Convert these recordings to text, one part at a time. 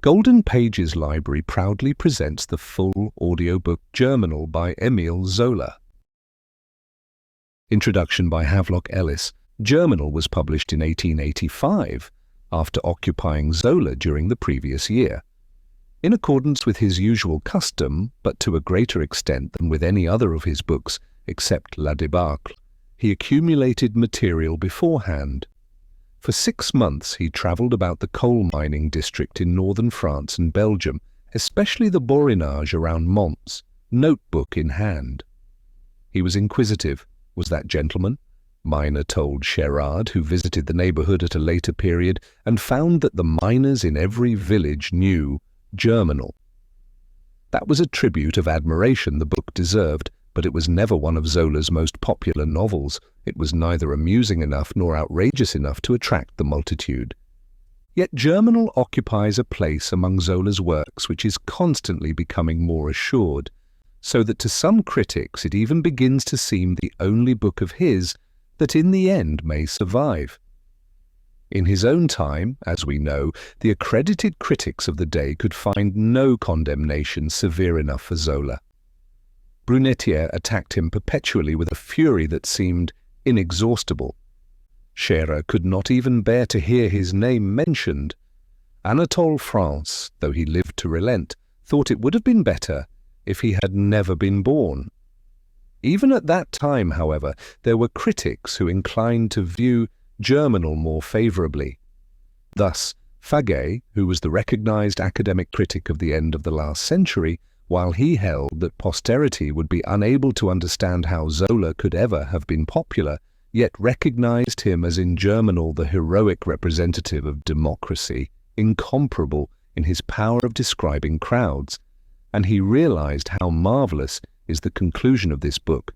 Golden Pages Library proudly presents the full audiobook Germinal by Émile Zola. Introduction by Havelock Ellis. Germinal was published in 1885, after occupying Zola during the previous year. In accordance with his usual custom, but to a greater extent than with any other of his books, except La Débâcle, he accumulated material beforehand. For 6 months he travelled about the coal mining district in northern France and Belgium, especially the Borinage around Mons, notebook in hand. He was inquisitive, was that gentleman, Miner told Gérard, who visited the neighbourhood at a later period and found that the miners in every village knew Germinal. That was a tribute of admiration the book deserved, but it was never one of Zola's most popular novels. It was neither amusing enough nor outrageous enough to attract the multitude. Yet Germinal occupies a place among Zola's works which is constantly becoming more assured, so that to some critics it even begins to seem the only book of his that in the end may survive. In his own time, as we know, the accredited critics of the day could find no condemnation severe enough for Zola. Brunetière attacked him perpetually with a fury that seemed inexhaustible. Scherer could not even bear to hear his name mentioned. Anatole France, though he lived to relent, thought it would have been better if he had never been born. Even at that time, however, there were critics who inclined to view Germinal more favourably. Thus, Faguet, who was the recognised academic critic of the end of the last century, while he held that posterity would be unable to understand how Zola could ever have been popular, yet recognized him as in Germinal the heroic representative of democracy, incomparable in his power of describing crowds, and he realized how marvelous is the conclusion of this book.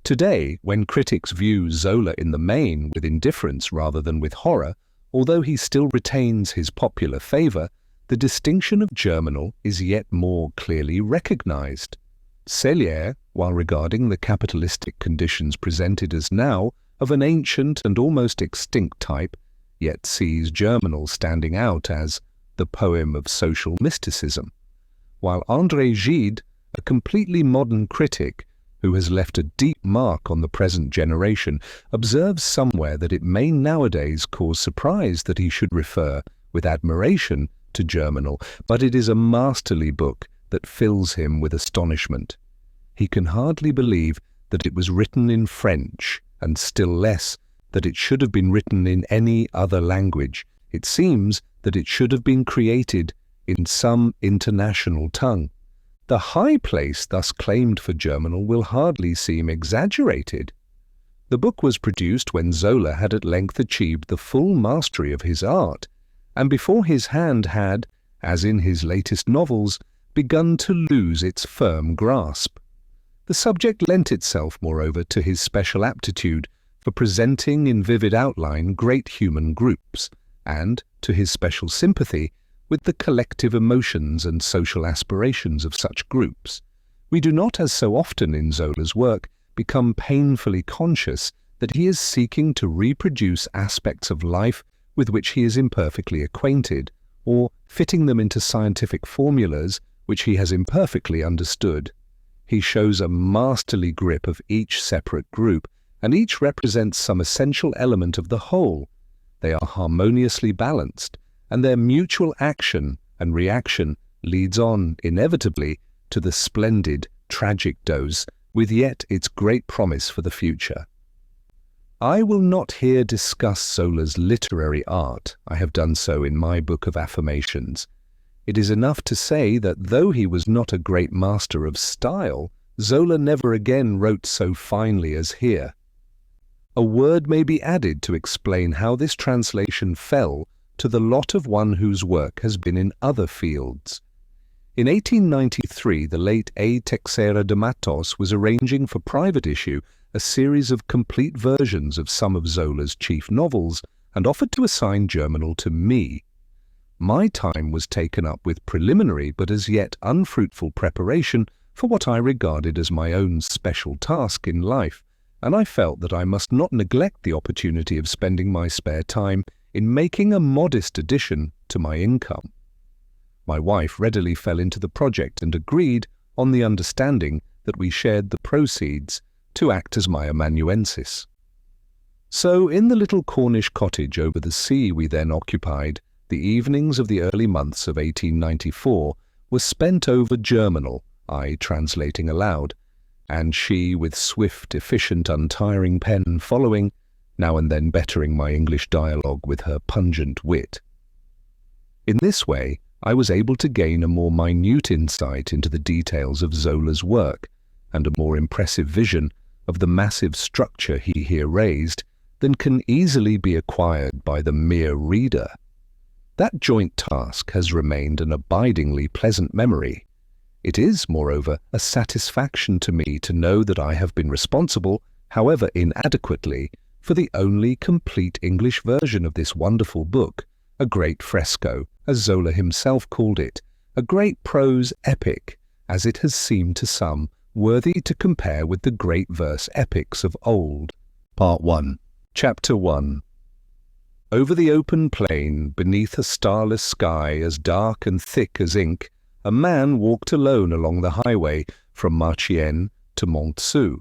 Today, when critics view Zola in the main with indifference rather than with horror, although he still retains his popular favor, the distinction of Germinal is yet more clearly recognized. Sellier, while regarding the capitalistic conditions presented as now of an ancient and almost extinct type, yet sees Germinal standing out as the poem of social mysticism, while André Gide, a completely modern critic who has left a deep mark on the present generation, observes somewhere that it may nowadays cause surprise that he should refer with admiration to Germinal, but it is a masterly book that fills him with astonishment. He can hardly believe that it was written in French, and still less that it should have been written in any other language. It seems that it should have been created in some international tongue. The high place thus claimed for Germinal will hardly seem exaggerated. The book was produced when Zola had at length achieved the full mastery of his art, and before his hand had, as in his latest novels, begun to lose its firm grasp. The subject lent itself, moreover, to his special aptitude for presenting in vivid outline great human groups, and to his special sympathy with the collective emotions and social aspirations of such groups. We do not, as so often in Zola's work, become painfully conscious that he is seeking to reproduce aspects of life with which he is imperfectly acquainted, or fitting them into scientific formulas which he has imperfectly understood. He shows a masterly grip of each separate group, and each represents some essential element of the whole. They are harmoniously balanced, and their mutual action and reaction leads on, inevitably, to the splendid, tragic dose, with yet its great promise for the future. I will not here discuss Zola's literary art. I have done so in my book of affirmations. It is enough to say that though he was not a great master of style, Zola never again wrote so finely as here. A word may be added to explain how this translation fell to the lot of one whose work has been in other fields. In 1893, the late A. Teixeira de Mattos was arranging for private issue a series of complete versions of some of Zola's chief novels, and offered to assign Germinal to me. My time was taken up with preliminary but as yet unfruitful preparation for what I regarded as my own special task in life, and I felt that I must not neglect the opportunity of spending my spare time in making a modest addition to my income. My wife readily fell into the project and agreed, on the understanding that we shared the proceeds, to act as my amanuensis. So, in the little Cornish cottage over the sea we then occupied, the evenings of the early months of 1894 were spent over Germinal, I translating aloud, and she with swift, efficient, untiring pen following, now and then bettering my English dialogue with her pungent wit. In this way, I was able to gain a more minute insight into the details of Zola's work, and a more impressive vision of the massive structure he here raised than can easily be acquired by the mere reader. That joint task has remained an abidingly pleasant memory. It is, moreover, a satisfaction to me to know that I have been responsible, however inadequately, for the only complete English version of this wonderful book, a great fresco, as Zola himself called it, a great prose epic, as it has seemed to some, worthy to compare with the great verse epics of old. Part 1. Chapter 1. Over the open plain, beneath a starless sky as dark and thick as ink, a man walked alone along the highway from Marchiennes to Montsou,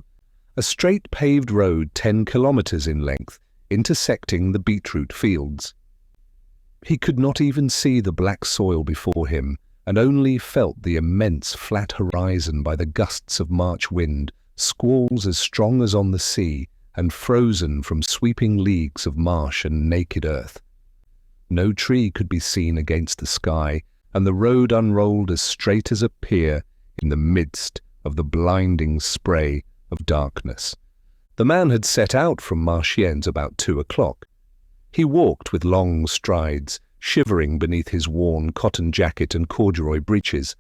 a straight paved road 10 kilometers in length, intersecting the beetroot fields. He could not even see the black soil before him, and only felt the immense flat horizon by the gusts of March wind, squalls as strong as on the sea, and frozen from sweeping leagues of marsh and naked earth. No tree could be seen against the sky, and the road unrolled as straight as a pier in the midst of the blinding spray of darkness. The man had set out from Marchiennes about 2 o'clock. He walked with long strides, shivering beneath his worn cotton jacket and corduroy breeches.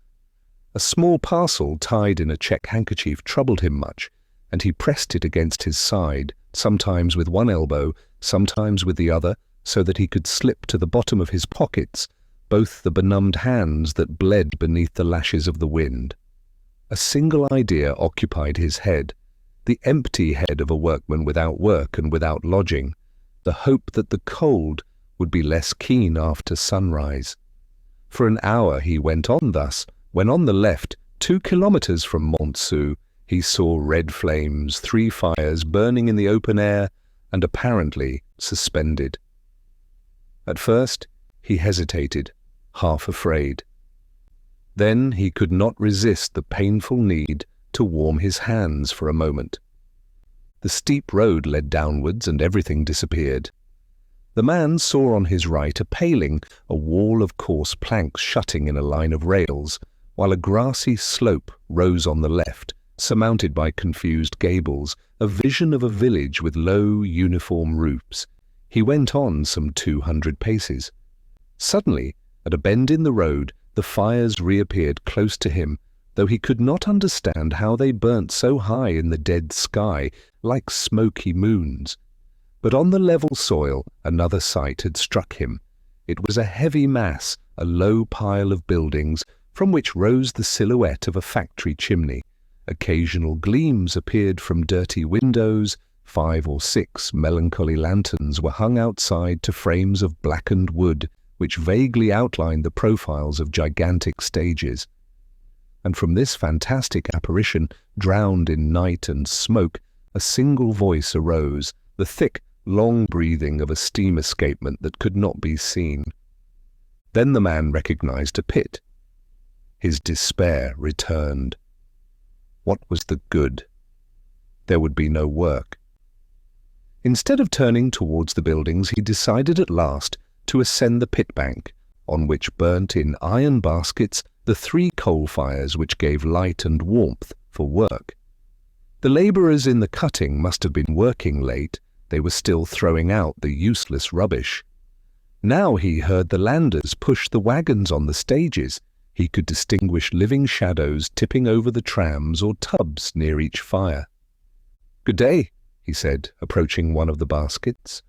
A small parcel tied in a check handkerchief troubled him much, and he pressed it against his side, sometimes with one elbow, sometimes with the other, so that he could slip to the bottom of his pockets both the benumbed hands that bled beneath the lashes of the wind. A single idea occupied his head, the empty head of a workman without work and without lodging, the hope that the cold would be less keen after sunrise. For an hour he went on thus, when on the left, 2 kilometers from Montsou, he saw red flames, 3 fires burning in the open air and apparently suspended. At first he hesitated, half afraid. Then he could not resist the painful need to warm his hands for a moment. The steep road led downwards and everything disappeared. The man saw on his right a paling, a wall of coarse planks shutting in a line of rails, while a grassy slope rose on the left, surmounted by confused gables, a vision of a village with low, uniform roofs. He went on some 200 paces. Suddenly, at a bend in the road, the fires reappeared close to him, though he could not understand how they burnt so high in the dead sky, like smoky moons. But on the level soil, another sight had struck him. It was a heavy mass, a low pile of buildings, from which rose the silhouette of a factory chimney. Occasional gleams appeared from dirty windows. 5 or 6 melancholy lanterns were hung outside to frames of blackened wood, which vaguely outlined the profiles of gigantic stages. And from this fantastic apparition, drowned in night and smoke, a single voice arose, the thick, long breathing of a steam escapement that could not be seen. Then the man recognized a pit. His despair returned. What was the good? There would be no work. Instead of turning towards the buildings, he decided at last to ascend the pit bank, on which burnt in iron baskets the 3 coal fires which gave light and warmth for work. The labourers in the cutting must have been working late. They were still throwing out the useless rubbish. Now he heard the landers push the wagons on the stages. He could distinguish living shadows tipping over the trams or tubs near each fire. "Good day," he said, approaching one of the baskets.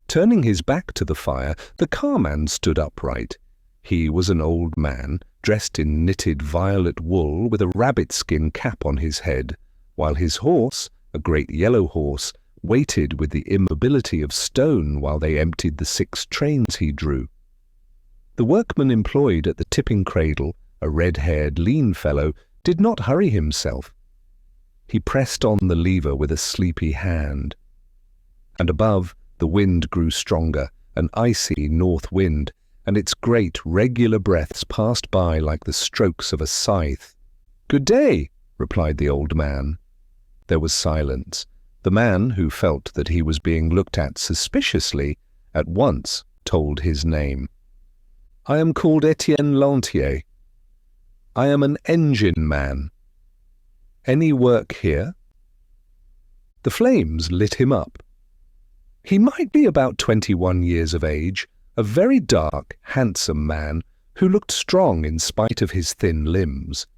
Turning his back to the fire, the carman stood upright. He was an old man, dressed in knitted violet wool with a rabbit-skin cap on his head, while his horse, a great yellow horse, waited with the immobility of stone while they emptied the 6 trains he drew. The The workman employed at the tipping cradle, a red-haired, lean fellow, did not hurry himself. He pressed on the lever with a sleepy hand. And above, the wind grew stronger, an icy north wind, and its great, regular breaths passed by like the strokes of a scythe. "Good day," replied the old man. There was silence. The man, who felt that he was being looked at suspiciously, at once told his name. "I am called Étienne Lantier. I am an engine man. Any work here?" The flames lit him up. He might be about 21 years of age, a very dark, handsome man who looked strong in spite of his thin limbs.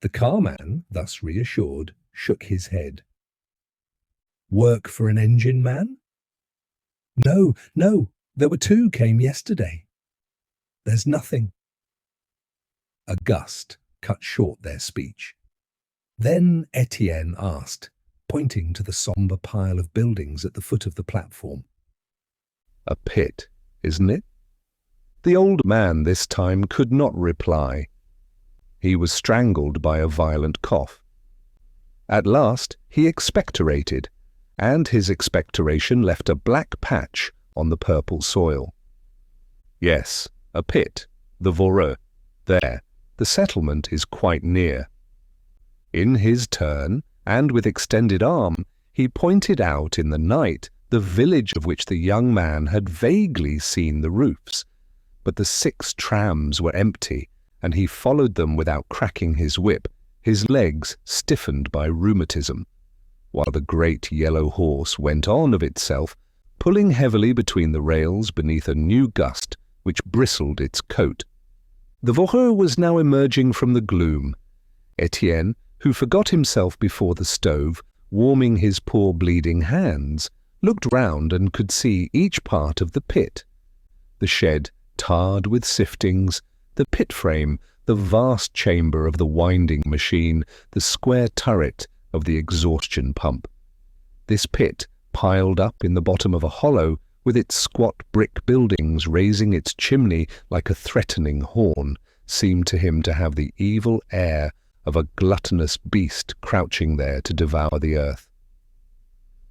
The carman, thus reassured, shook his head. "Work for an engine man?" No, there were 2 came yesterday. There's nothing." A gust cut short their speech. Then Étienne asked, pointing to the sombre pile of buildings at the foot of the platform. "A pit, isn't it?" The old man this time could not reply. He was strangled by a violent cough. At last he expectorated, and his expectoration left a black patch on the purple soil. "Yes, a pit, the Voreux. There, the settlement is quite near." In his turn, and with extended arm, he pointed out in the night the village of which the young man had vaguely seen the roofs, but the 6 trams were empty, and he followed them without cracking his whip, his legs stiffened by rheumatism, while the great yellow horse went on of itself, pulling heavily between the rails beneath a new gust which bristled its coat. The Voreux was now emerging from the gloom. Étienne, who forgot himself before the stove, warming his poor bleeding hands, looked round and could see each part of the pit. The shed, tarred with siftings, the pit frame, the vast chamber of the winding machine, the square turret of the exhaustion pump. This pit, piled up in the bottom of a hollow, with its squat brick buildings raising its chimney like a threatening horn, seemed to him to have the evil air of a gluttonous beast crouching there to devour the earth.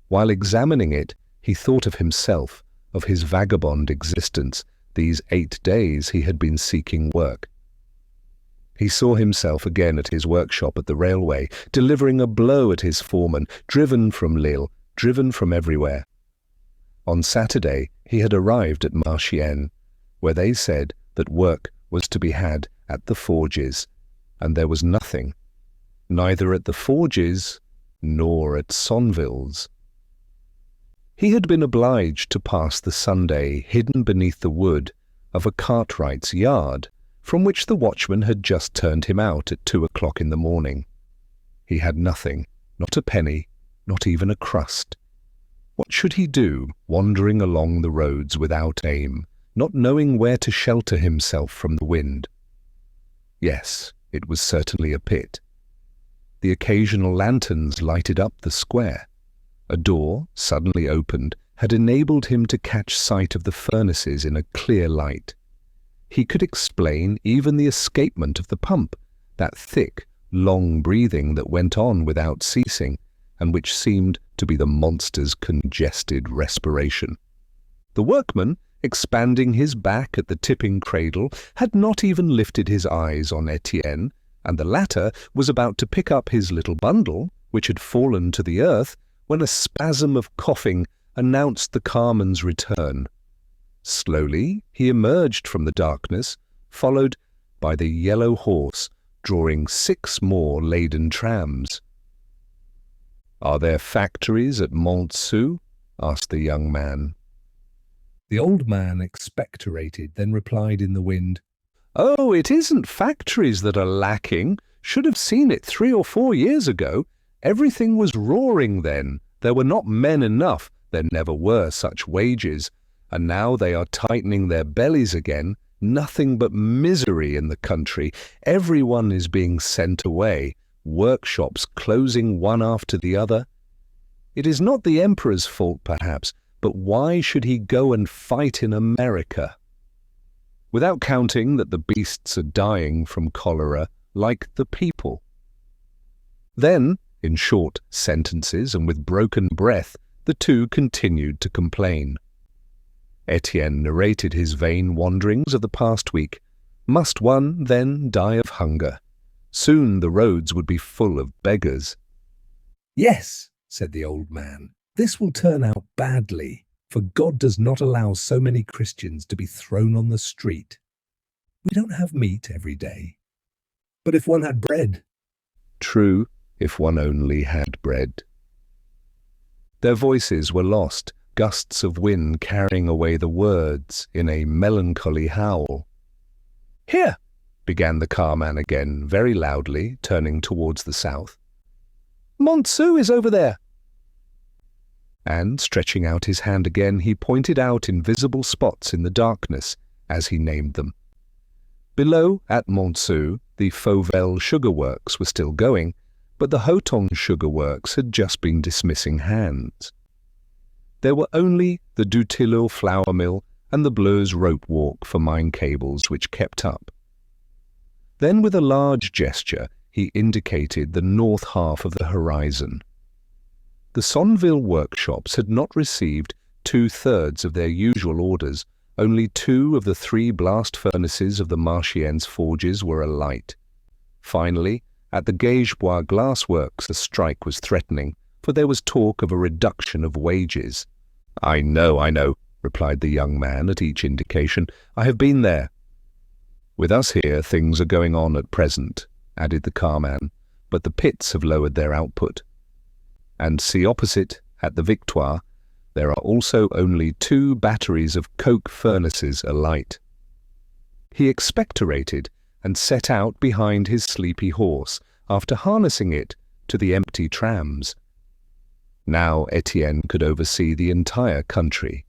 While examining it, he thought of himself, of his vagabond existence, these 8 days he had been seeking work. He saw himself again at his workshop at the railway, delivering a blow at his foreman, driven from Lille, driven from everywhere. On Saturday he had arrived at Marchiennes, where they said that work was to be had at the forges, and there was nothing, neither at the forges nor at Sonville's. He had been obliged to pass the Sunday hidden beneath the wood of a cartwright's yard, from which the watchman had just turned him out at 2 o'clock in the morning. He had nothing, not a penny, not even a crust. What should he do, wandering along the roads without aim, not knowing where to shelter himself from the wind? Yes, it was certainly a pit. The occasional lanterns lighted up the square. A door, suddenly opened, had enabled him to catch sight of the furnaces in a clear light. He could explain even the escapement of the pump, that thick, long breathing that went on without ceasing, and which seemed to be the monster's congested respiration. The workman, expanding his back at the tipping cradle, had not even lifted his eyes on Étienne, and the latter was about to pick up his little bundle, which had fallen to the earth, when a spasm of coughing announced the carman's return. Slowly he emerged from the darkness, followed by the yellow horse drawing 6 more laden trams. "Are there factories at Montsou?" asked the young man. The old man expectorated, then replied in the wind, "Oh, it isn't factories that are lacking. Should have seen it 3 or 4 years ago. Everything was roaring then. There were not men enough. There never were such wages. And now they are tightening their bellies again. Nothing but misery in the country. Everyone is being sent away. Workshops closing one after the other. It is not the emperor's fault, perhaps, but why should he go and fight in America?" without counting that the beasts are dying from cholera like the people. Then, in short sentences and with broken breath, the two continued to complain. Étienne narrated his vain wanderings of the past week. Must one, then, die of hunger? Soon the roads would be full of beggars. "Yes," said the old man, "this will turn out badly, for God does not allow so many Christians to be thrown on the street. We don't have meat every day. But if one had bread—" True, if one only had bread. Their voices were lost, gusts of wind carrying away the words in a melancholy howl. "Here," began the carman again, very loudly, turning towards the south. "Montsou is over there." And, stretching out his hand again, he pointed out invisible spots in the darkness, as he named them. Below, at Montsou, the Fauvel sugar works were still going, but the Hotong sugar works had just been dismissing hands. There were only the Dutilleul flour mill and the Bleu's rope walk for mine cables which kept up. Then, with a large gesture, he indicated the north half of the horizon. The Sonneville workshops had not received 2/3 of their usual orders. Only 2 of the 3 blast furnaces of the Marchiennes forges were alight. Finally, at the Gagebois glass works a strike was threatening, for there was talk of a reduction of wages. I know," replied the young man at each indication. "I have been there." "With us here things are going on at present," added the carman, "but the pits have lowered their output. And see opposite, at the Victoire, there are also only 2 batteries of coke furnaces alight." He expectorated and set out behind his sleepy horse, after harnessing it to the empty trams. Now Étienne could oversee the entire country.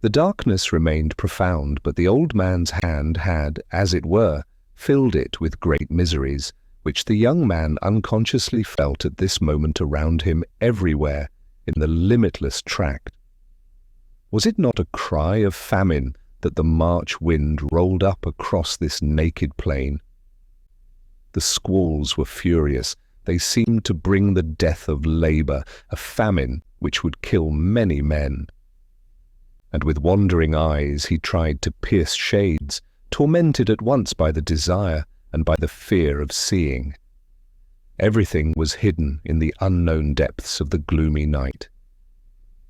The darkness remained profound, but the old man's hand had, as it were, filled it with great miseries, which the young man unconsciously felt at this moment around him everywhere in the limitless tract. Was it not a cry of famine that the March wind rolled up across this naked plain? The squalls were furious. They seemed to bring the death of labour, a famine which would kill many men. And with wandering eyes he tried to pierce shades, tormented at once by the desire and by the fear of seeing. Everything was hidden in the unknown depths of the gloomy night.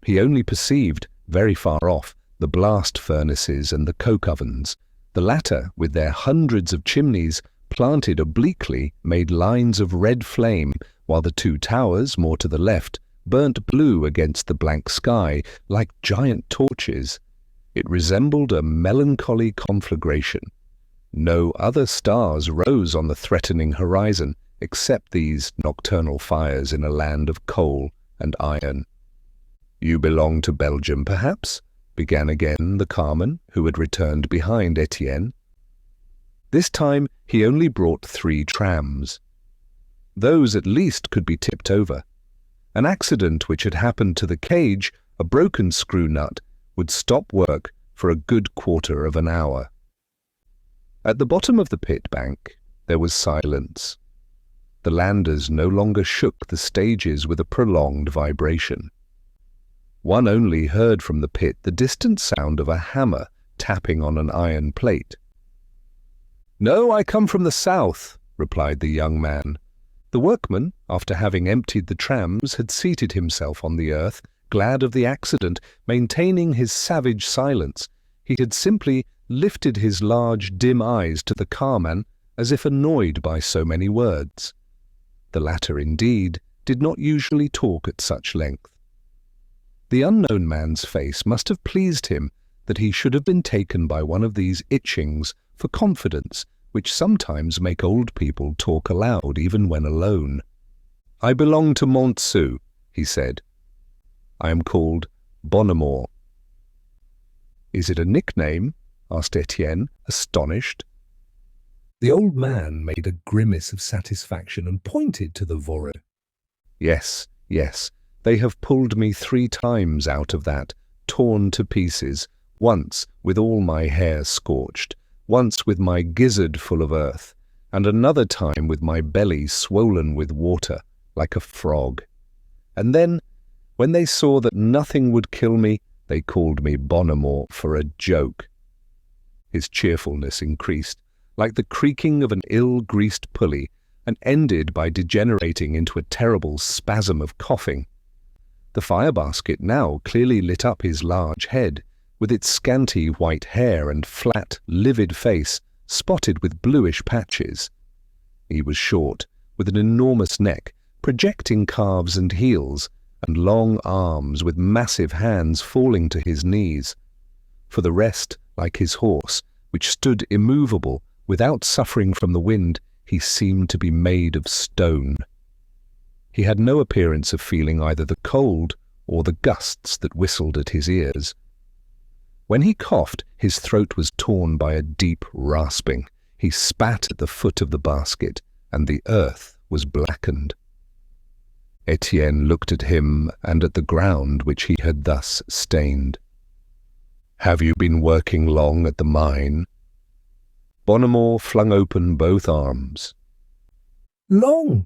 He only perceived, very far off, the blast furnaces and the coke ovens. The latter, with their hundreds of chimneys, planted obliquely, made lines of red flame, while the 2 towers, more to the left, burnt blue against the blank sky, like giant torches. It resembled a melancholy conflagration. No other stars rose on the threatening horizon, except these nocturnal fires in a land of coal and iron. "You belong to Belgium, perhaps?" began again the carman, who had returned behind Étienne. This time he only brought 3 trams. Those at least could be tipped over. An accident which had happened to the cage, a broken screw nut, would stop work for a good quarter of an hour. At the bottom of the pit bank there was silence. The landers no longer shook the stages with a prolonged vibration. One only heard from the pit the distant sound of a hammer tapping on an iron plate. "No, I come from the south," replied the young man. The workman, after having emptied the trams, had seated himself on the earth, glad of the accident, maintaining his savage silence. He had simply lifted his large, dim eyes to the carman, as if annoyed by so many words. The latter, indeed, did not usually talk at such length. The unknown man's face must have pleased him that he should have been taken by one of these itchings for confidence, which sometimes make old people talk aloud even when alone. "I belong to Montsou," he said. "I am called Bonnemort." "Is it a nickname?" asked Étienne, astonished. The old man made a grimace of satisfaction and pointed to the Voreux. Yes, they have pulled me 3 times out of that, torn to pieces, once with all my hair scorched, once with my gizzard full of earth, and another time with my belly swollen with water, like a frog. And then, when they saw that nothing would kill me, they called me Bonnemort for a joke. His cheerfulness increased, like the creaking of an ill-greased pulley, and ended by degenerating into a terrible spasm of coughing. The fire-basket now clearly lit up his large head, with its scanty white hair and flat, livid face spotted with bluish patches. He was short, with an enormous neck, projecting calves and heels, and long arms with massive hands falling to his knees. For the rest, like his horse, which stood immovable, without suffering from the wind, he seemed to be made of stone. He had no appearance of feeling either the cold or the gusts that whistled at his ears. When he coughed, his throat was torn by a deep rasping. He spat at the foot of the basket, and the earth was blackened. Étienne looked at him and at the ground which he had thus stained. "Have you been working long at the mine?" Bonnemort flung open both arms. Long?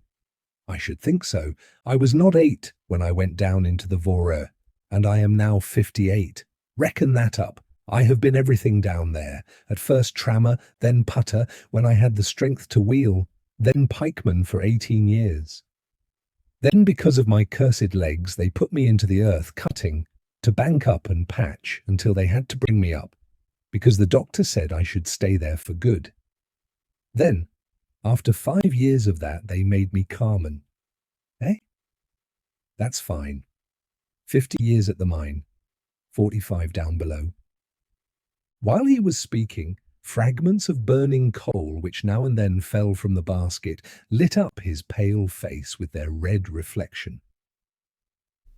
I should think so. I was not 8 when I went down into the Voreux, and I am now 58. Reckon that up. I have been everything down there. At first trammer, then putter, when I had the strength to wheel, then pikeman for 18 years. Then, because of my cursed legs, they put me into the earth cutting, to bank up and patch until they had to bring me up, because the doctor said I should stay there for good. Then, after 5 years of that, they made me carman. That's fine. 50 years at the mine, 45 down below. While he was speaking, fragments of burning coal which now and then fell from the basket lit up his pale face with their red reflection.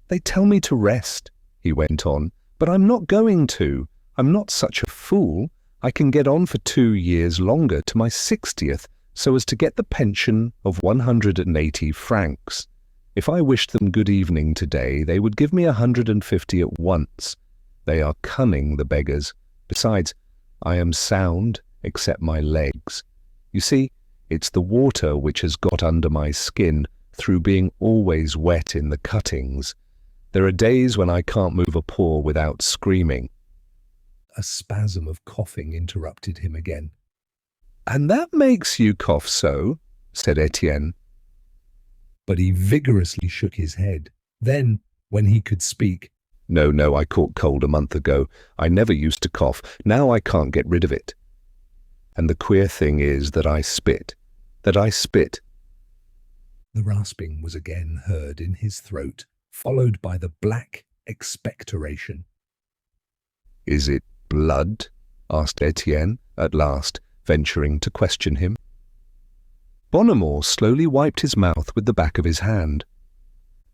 "They tell me to rest," he went on, "but I'm not going to. I'm not such a fool. I can get on for 2 years longer to my 60th, so as to get the pension of 180 francs. If I wished them good evening today, they would give me 150 at once. They are cunning, the beggars. Besides, I am sound, except my legs. You see, it's the water which has got under my skin through being always wet in the cuttings. There are days when I can't move a paw without screaming." A spasm of coughing interrupted him again. "And that makes you cough so?" said Étienne. But he vigorously shook his head. Then, when he could speak, No, I caught cold a month ago. I never used to cough. Now I can't get rid of it. And the queer thing is that I spit. The rasping was again heard in his throat, followed by the black expectoration. "Is it blood?" asked Étienne, at last, venturing to question him. Bonnemort slowly wiped his mouth with the back of his hand.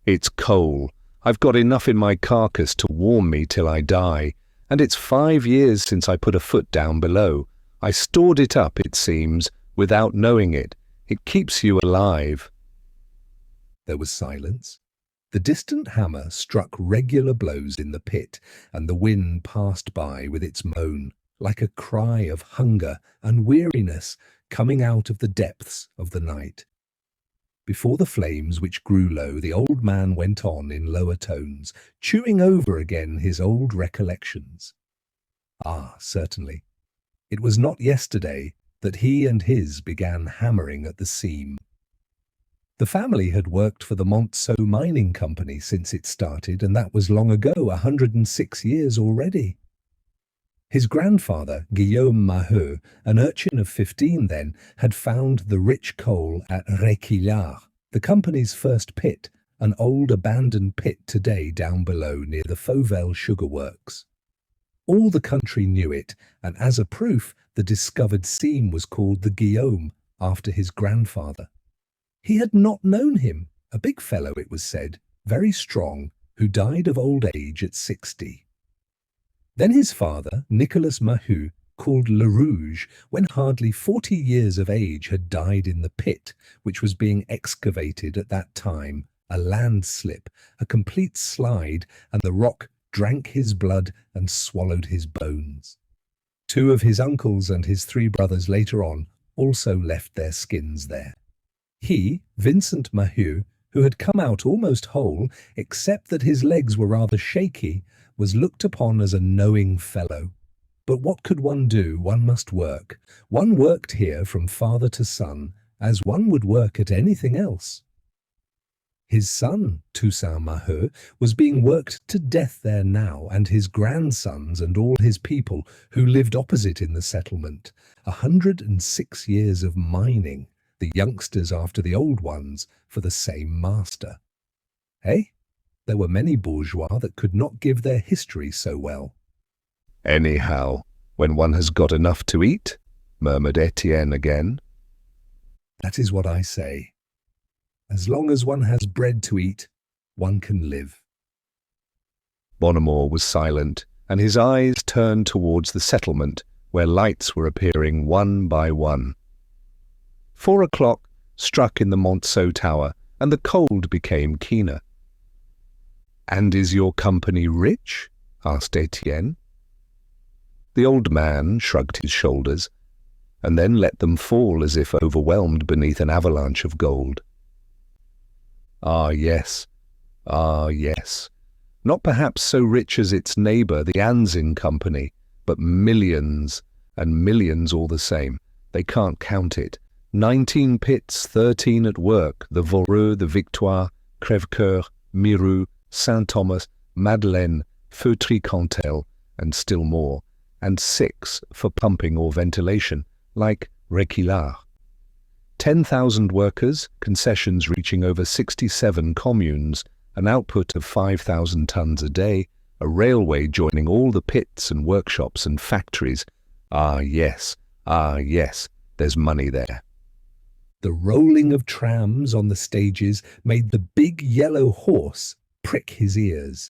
"It's coal. I've got enough in my carcass to warm me till I die, and it's 5 years since I put a foot down below. I stored it up, it seems, without knowing it. It keeps you alive." There was silence. The distant hammer struck regular blows in the pit, and the wind passed by with its moan, like a cry of hunger and weariness coming out of the depths of the night. Before the flames which grew low, the old man went on in lower tones, chewing over again his old recollections. Ah, certainly. It was not yesterday that he and his began hammering at the seam. The family had worked for the Monceau Mining Company since it started, and that was long ago, 106 years already. His grandfather, Guillaume Maheu, an urchin of 15 then, had found the rich coal at Réquillart, the company's first pit, an old abandoned pit today down below near the Fauvel sugar works. All the country knew it, and as a proof, the discovered seam was called the Guillaume, after his grandfather. He had not known him, a big fellow, it was said, very strong, who died of old age at 60. Then his father, Nicolas Maheu, called Le Rouge, when hardly 40 years of age, had died in the pit, which was being excavated at that time, a landslip, a complete slide, and the rock drank his blood and swallowed his bones. 2 of his uncles and his 3 brothers later on also left their skins there. He, Vincent Maheu, who had come out almost whole, except that his legs were rather shaky, was looked upon as a knowing fellow. But what could one do? One must work. One worked here from father to son, as one would work at anything else. His son, Toussaint Maheu, was being worked to death there now, and his grandsons and all his people who lived opposite in the settlement. 106 years of mining, the youngsters after the old ones, for the same master. Eh? There were many bourgeois that could not give their history so well. Anyhow, when one has got enough to eat, murmured Étienne again. That is what I say. As long as one has bread to eat, one can live. Bonnemort was silent, and his eyes turned towards the settlement, where lights were appearing one by one. 4 o'clock struck in the Monceau Tower, and the cold became keener. "And is your company rich?" asked Étienne. The old man shrugged his shoulders, and then let them fall as if overwhelmed beneath an avalanche of gold. Ah, yes. Not perhaps so rich as its neighbour, the Anzin Company, but millions, and millions all the same. They can't count it. 19 pits, 13 at work, the Voreux, the Victoire, Crèvecoeur, Mirou, Saint-Thomas, Madeleine, Feutry-Cantel, and still more, and 6 for pumping or ventilation, like Réquillart. 10,000 workers, concessions reaching over 67 communes, an output of 5,000 tons a day, a railway joining all the pits and workshops and factories. Ah, yes, there's money there. The rolling of trams on the stages made the big yellow horse prick his ears.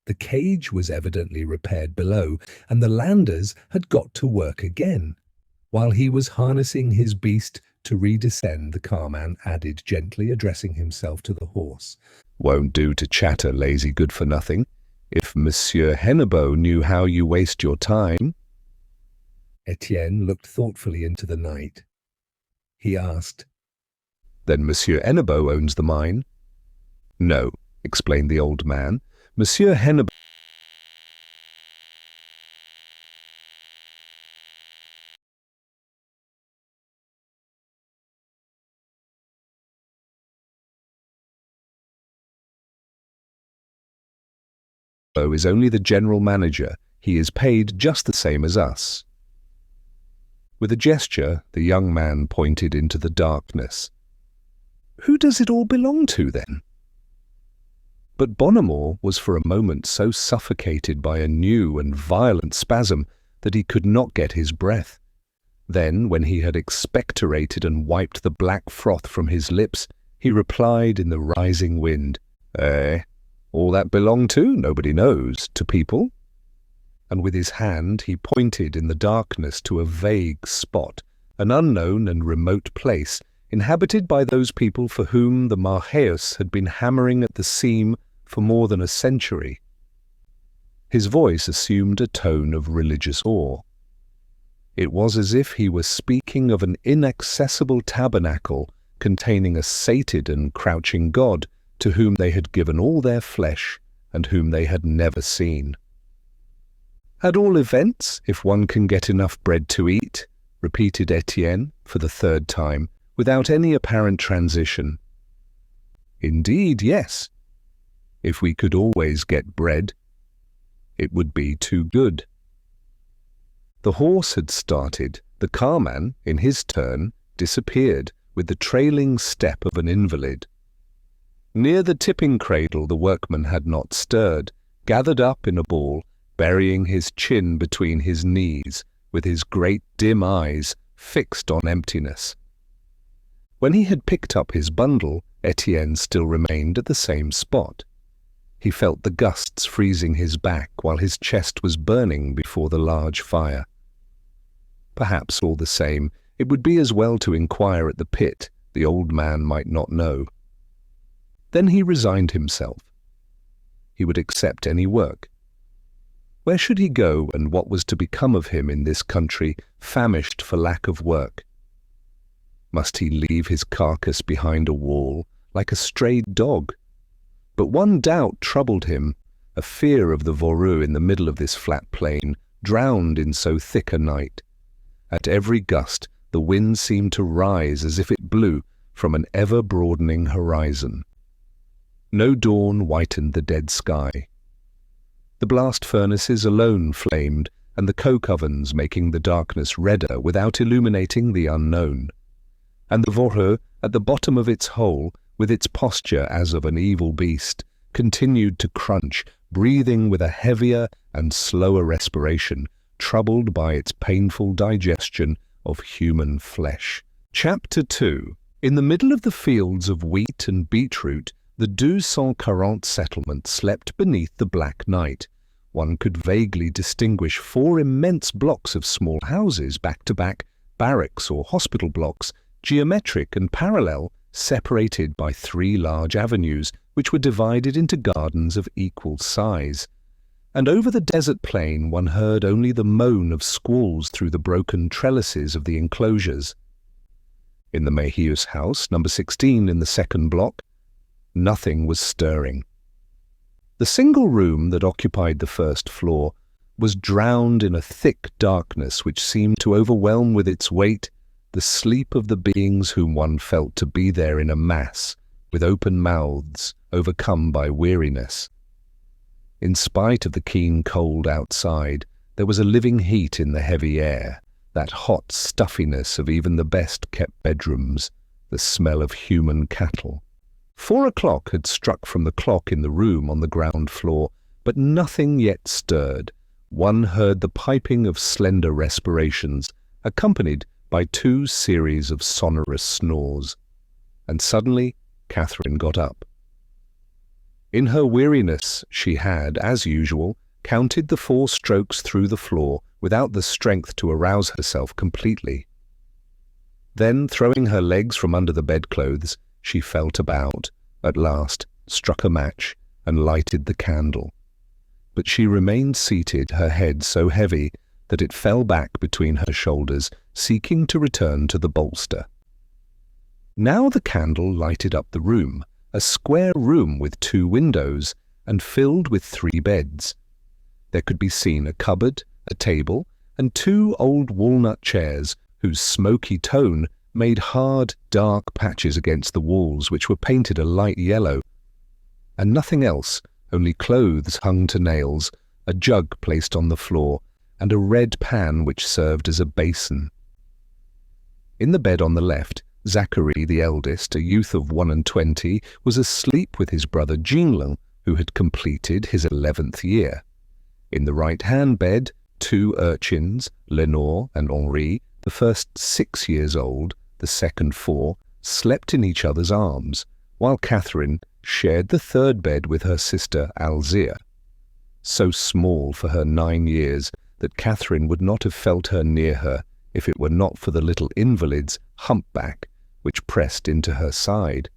The cage was evidently repaired below, and the landers had got to work again. While he was harnessing his beast to redescend, the carman added, gently addressing himself to the horse, "Won't do to chatter, lazy good-for-nothing. If Monsieur Hennebeau knew how you waste your time—" Étienne looked thoughtfully into the night. He asked, "Then Monsieur Hennebeau owns the mine?" "No," explained the old man. "Monsieur Hennebeau is only the general manager. He is paid just the same as us." With a gesture, the young man pointed into the darkness. "Who does it all belong to, then?" But Bonnemort was for a moment so suffocated by a new and violent spasm that he could not get his breath. Then, when he had expectorated and wiped the black froth from his lips, he replied in the rising wind, All that belong to, nobody knows, to people." And with his hand he pointed in the darkness to a vague spot, an unknown and remote place, inhabited by those people for whom the Maheus had been hammering at the seam for more than a century. His voice assumed a tone of religious awe. It was as if he were speaking of an inaccessible tabernacle containing a sated and crouching God to whom they had given all their flesh and whom they had never seen. "At all events, if one can get enough bread to eat," repeated Étienne for the 3rd time, without any apparent transition. "Indeed, yes. If we could always get bread, it would be too good." The horse had started. The carman, in his turn, disappeared with the trailing step of an invalid. Near the tipping cradle the workman had not stirred, gathered up in a ball, burying his chin between his knees, with his great dim eyes fixed on emptiness. When he had picked up his bundle, Étienne still remained at the same spot. He felt the gusts freezing his back while his chest was burning before the large fire. Perhaps, all the same, it would be as well to inquire at the pit. The old man might not know. Then he resigned himself. He would accept any work. Where should he go, and what was to become of him in this country famished for lack of work? Must he leave his carcass behind a wall, like a strayed dog? But one doubt troubled him, a fear of the Voreux in the middle of this flat plain, drowned in so thick a night. At every gust the wind seemed to rise as if it blew from an ever-broadening horizon. No dawn whitened the dead sky. The blast furnaces alone flamed, and the coke ovens making the darkness redder without illuminating the unknown. And the Voreux, at the bottom of its hole, with its posture as of an evil beast, continued to crunch, breathing with a heavier and slower respiration, troubled by its painful digestion of human flesh. Chapter 2. In the middle of the fields of wheat and beetroot, the 240 settlement slept beneath the black night. One could vaguely distinguish 4 immense blocks of small houses back to back, barracks or hospital blocks, geometric and parallel, separated by 3 large avenues, which were divided into gardens of equal size. And over the desert plain one heard only the moan of squalls through the broken trellises of the enclosures. In the Maheu's house, number 16 in the 2nd block, nothing was stirring. The single room that occupied the 1st floor was drowned in a thick darkness which seemed to overwhelm with its weight the sleep of the beings whom one felt to be there in a mass, with open mouths, overcome by weariness. In spite of the keen cold outside, there was a living heat in the heavy air, that hot stuffiness of even the best-kept bedrooms, the smell of human cattle. 4 o'clock had struck from the clock in the room on the ground floor, but nothing yet stirred. One heard the piping of slender respirations, accompanied by 2 series of sonorous snores. And suddenly Catherine got up. In her weariness she had, as usual, counted the 4 strokes through the floor without the strength to arouse herself completely. Then, throwing her legs from under the bedclothes, she felt about, at last struck a match, and lighted the candle. But she remained seated, her head so heavy that it fell back between her shoulders, seeking to return to the bolster. Now the candle lighted up the room, a square room with 2 windows, and filled with 3 beds. There could be seen a cupboard, a table, and 2 old walnut chairs, whose smoky tone made hard, dark patches against the walls, which were painted a light yellow. And nothing else, only clothes hung to nails, a jug placed on the floor, and a red pan which served as a basin. In the bed on the left, Zachary, the eldest, a youth of 21, was asleep with his brother Jeanlin, who had completed his 11th year. In the right-hand bed, 2 urchins, Lenore and Henri, the first 6 years old, the second 4, slept in each other's arms, while Catherine shared the 3rd bed with her sister Alzire. So small for her 9 years that Catherine would not have felt her near her if it were not for the little invalid's humpback, which pressed into her side.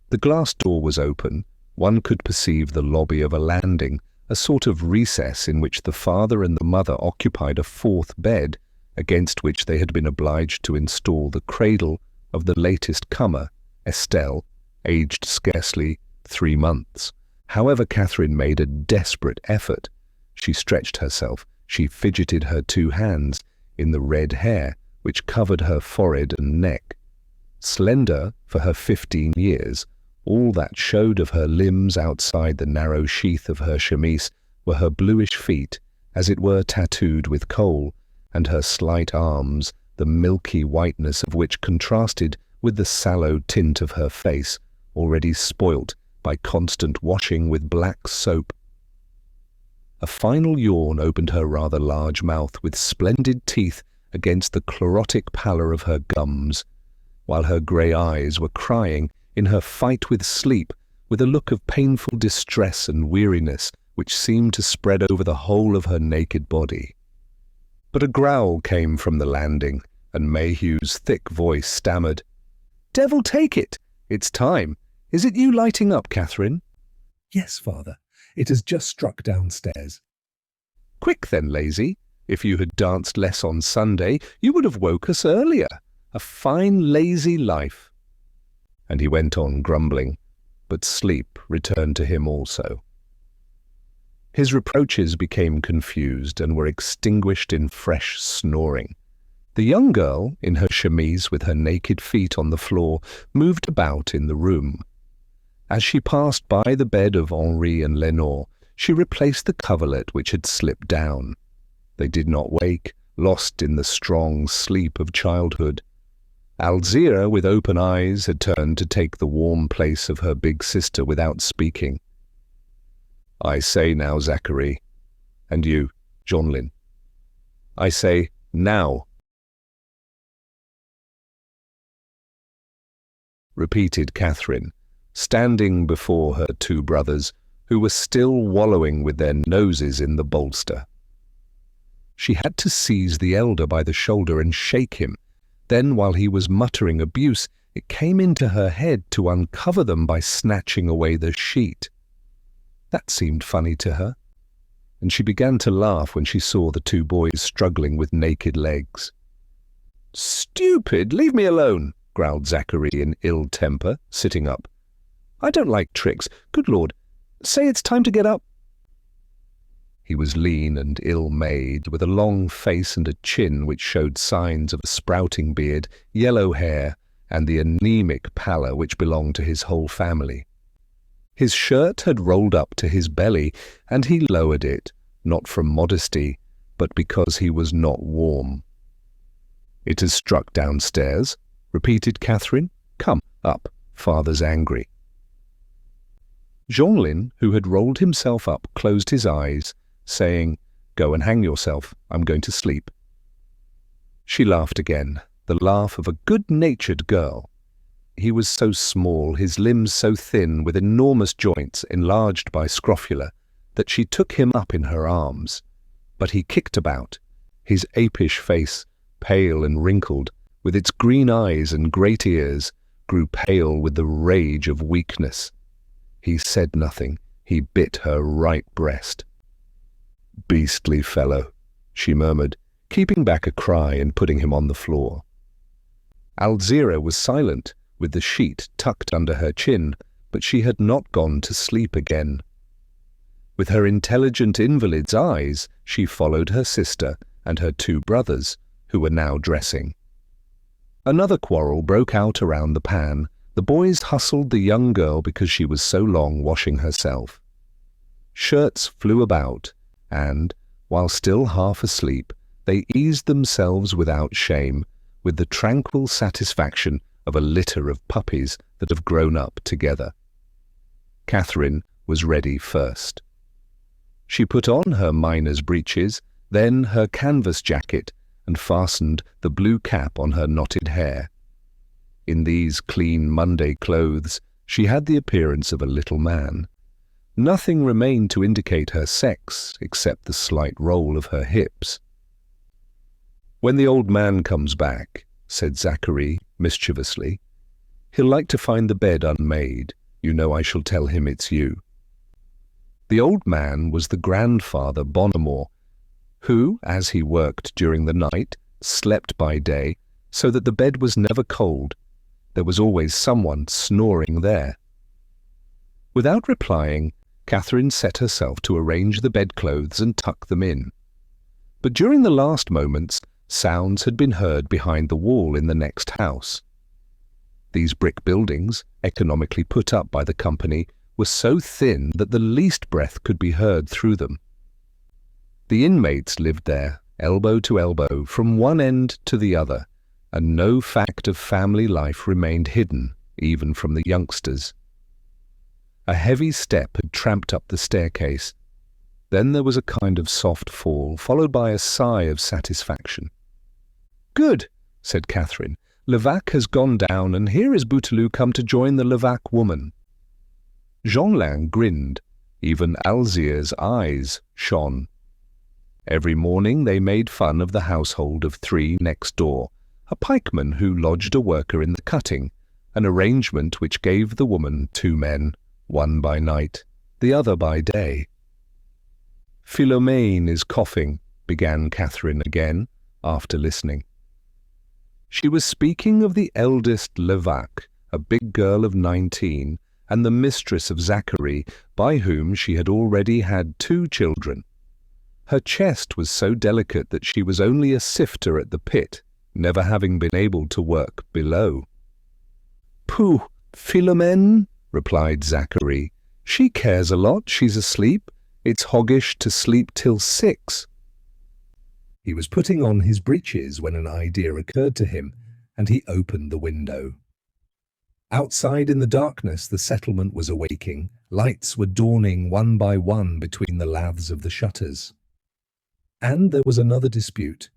The glass door was open. One could perceive the lobby of a landing, a sort of recess in which the father and the mother occupied a 4th bed, against which they had been obliged to install the cradle of the latest comer, Estelle, aged scarcely 3 months. However, Catherine made a desperate effort. She stretched herself, she fidgeted her 2 hands in the red hair which covered her forehead and neck. Slender for her 15 years, all that showed of her limbs outside the narrow sheath of her chemise were her bluish feet, as it were tattooed with coal, and her slight arms, the milky whiteness of which contrasted with the sallow tint of her face, already spoilt by constant washing with black soap. A final yawn opened her rather large mouth with splendid teeth against the chlorotic pallor of her gums, while her grey eyes were crying in her fight with sleep with a look of painful distress and weariness which seemed to spread over the whole of her naked body. But a growl came from the landing, and Maheu's thick voice stammered, "Devil take it! It's time. Is it you lighting up, Catherine?" "Yes, father. It has just struck downstairs." Quick then, lazy. If you had danced less on Sunday, you would have woke us earlier. A fine, lazy life." And he went on grumbling, but sleep returned to him also. His reproaches became confused and were extinguished in fresh snoring. The young girl, in her chemise with her naked feet on the floor, moved about in the room. As she passed by the bed of Henri and Lenore, she replaced the coverlet which had slipped down. They did not wake, lost in the strong sleep of childhood. Alzira, with open eyes, had turned to take the warm place of her big sister without speaking. "I say now, Zachary, and you, Jeanlin. I say now," repeated Catherine, standing before her two brothers, who were still wallowing with their noses in the bolster. She had to seize the elder by the shoulder and shake him. Then, while he was muttering abuse, it came into her head to uncover them by snatching away the sheet. That seemed funny to her, and she began to laugh when she saw the two boys struggling with naked legs. "Stupid! Leave me alone!" growled Zachary in ill temper, sitting up. "I don't like tricks. Good Lord! Say it's time to get up." He was lean and ill-made, with a long face and a chin which showed signs of a sprouting beard, yellow hair, and the anemic pallor which belonged to his whole family. His shirt had rolled up to his belly, and he lowered it, not from modesty, but because he was not warm. "It has struck downstairs," repeated Catherine. "Come, up, father's angry." Jeanlin, who had rolled himself up, closed his eyes, saying, "Go and hang yourself, I'm going to sleep." She laughed again, the laugh of a good-natured girl. He was so small, his limbs so thin, with enormous joints enlarged by scrofula, that she took him up in her arms. But he kicked about, his apish face, pale and wrinkled, with its green eyes and great ears, grew pale with the rage of weakness. He said nothing. He bit her right breast. "Beastly fellow," she murmured, keeping back a cry and putting him on the floor. Alzira was silent, with the sheet tucked under her chin, but she had not gone to sleep again. With her intelligent invalid's eyes, she followed her sister and her two brothers, who were now dressing. Another quarrel broke out around the pan. The boys hustled the young girl because she was so long washing herself. Shirts flew about, and, while still half asleep, they eased themselves without shame, with the tranquil satisfaction of a litter of puppies that have grown up together. Catherine was ready first. She put on her miner's breeches, then her canvas jacket, and fastened the blue cap on her knotted hair. In these clean Monday clothes, she had the appearance of a little man. Nothing remained to indicate her sex, except the slight roll of her hips. "When the old man comes back," said Zachary mischievously, "he'll like to find the bed unmade. You know I shall tell him it's you." The old man was the grandfather Bonamore, who, as he worked during the night, slept by day, so that the bed was never cold. There was always someone snoring there. Without replying, Catherine set herself to arrange the bedclothes and tuck them in. But during the last moments, sounds had been heard behind the wall in the next house. These brick buildings, economically put up by the company, were so thin that the least breath could be heard through them. The inmates lived there, elbow to elbow, from one end to the other, and no fact of family life remained hidden, even from the youngsters. A heavy step had tramped up the staircase. Then there was a kind of soft fall, followed by a sigh of satisfaction. "Good," said Catherine. "Levaque has gone down, and here is Bouteloup come to join the Levaque woman." Jeanlin grinned. Even Alzira's eyes shone. Every morning they made fun of the household of three next door, a pikeman who lodged a worker in the cutting, an arrangement which gave the woman two men, one by night, the other by day. Philomene is coughing, began Catherine again, after listening. She was speaking of the eldest Levaque, a big girl of 19, and the mistress of Zachary, by whom she had already had 2 children. Her chest was so delicate that she was only a sifter at the pit, never having been able to work below. "Pooh, Philomene," replied Zachary. "She cares a lot, she's asleep. It's hoggish to sleep till 6. He was putting on his breeches when an idea occurred to him, and he opened the window. Outside in the darkness the settlement was awaking. Lights were dawning one by one between the laths of the shutters. And there was another dispute.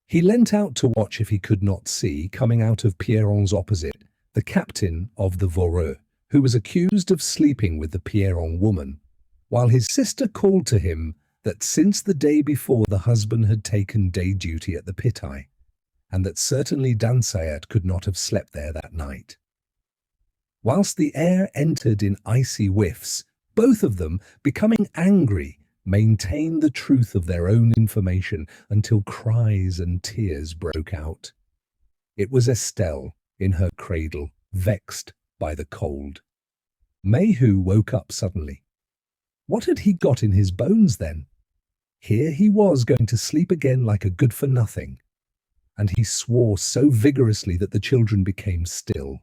He leant out to watch if he could not see, coming out of Pierron's opposite, the captain of the Voreux, who was accused of sleeping with the Pierron woman, while his sister called to him that since the day before the husband had taken day duty at the pit-eye, and that certainly Dansayat could not have slept there that night. Whilst the air entered in icy whiffs, both of them, becoming angry, maintained the truth of their own information until cries and tears broke out. It was Estelle, in her cradle, vexed by the cold. Maheu woke up suddenly. What had he got in his bones then? Here he was going to sleep again like a good-for-nothing, and he swore so vigorously that the children became still.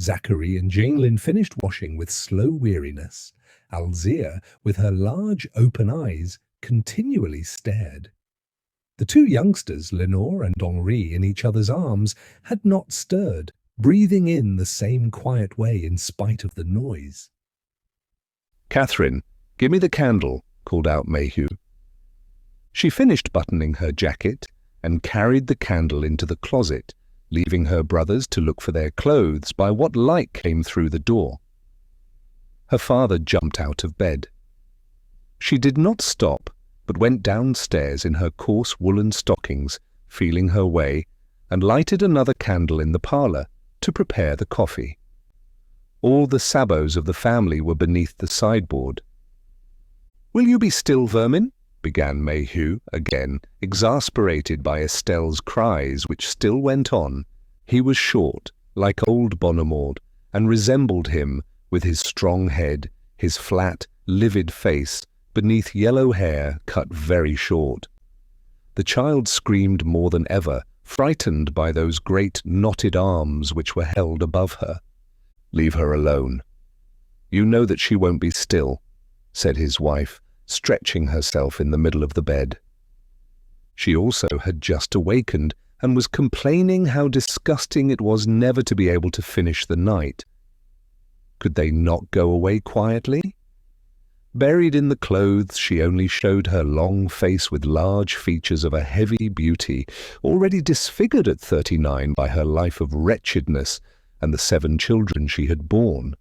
Zachary and Jeanlin finished washing with slow weariness. Alzire, with her large open eyes, continually stared. The 2 youngsters, Lenore and Henri, in each other's arms, had not stirred, breathing in the same quiet way in spite of the noise. "Catherine, give me the candle," called out Maheu. She finished buttoning her jacket and carried the candle into the closet, leaving her brothers to look for their clothes by what light came through the door. Her father jumped out of bed. She did not stop, but went downstairs in her coarse woolen stockings, feeling her way, and lighted another candle in the parlour to prepare the coffee. All the sabots of the family were beneath the sideboard. "Will you be still, vermin?" began Maheu again, exasperated by Estelle's cries, which still went on. He was short, like old Bonnemort, and resembled him, with his strong head, his flat, livid face, beneath yellow hair cut very short. The child screamed more than ever, frightened by those great knotted arms which were held above her. "Leave her alone. You know that she won't be still," said his wife, stretching herself in the middle of the bed. She also had just awakened and was complaining how disgusting it was never to be able to finish the night. Could they not go away quietly? Buried in the clothes, she only showed her long face with large features of a heavy beauty, already disfigured at 39 by her life of wretchedness and the 7 children she had borne.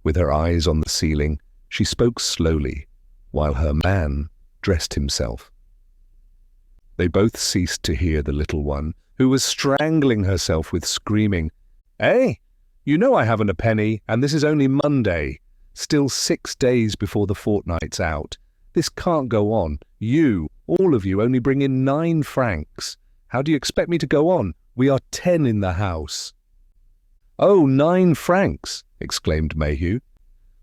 With her eyes on the ceiling, she spoke slowly, while her man dressed himself. They both ceased to hear the little one, who was strangling herself with screaming, "Eh? You know I haven't a penny, and this is only Monday. Still 6 days before the fortnight's out. This can't go on. You, all of you, only bring in 9 francs. How do you expect me to go on? We are 10 in the house." "Oh, 9 francs!" exclaimed Maheu.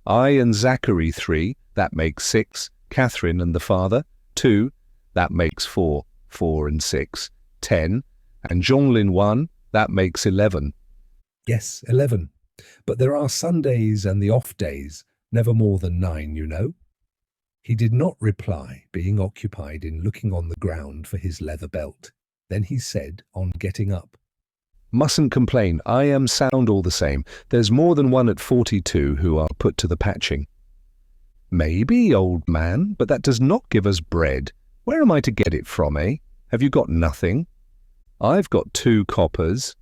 "I and Zachary 3, that makes 6. Catherine and the father, 2, that makes 4. 4 and 6, 10. And Jeanlin 1, that makes 11. "Yes, 11. But there are Sundays and the off days, never more than 9, you know." He did not reply, being occupied in looking on the ground for his leather belt. Then he said, on getting up, "Mustn't complain. I am sound all the same. There's more than one at 42 who are put to the patching." "Maybe, old man, but that does not give us bread. Where am I to get it from, eh? Have you got nothing?" "I've got 2 coppers.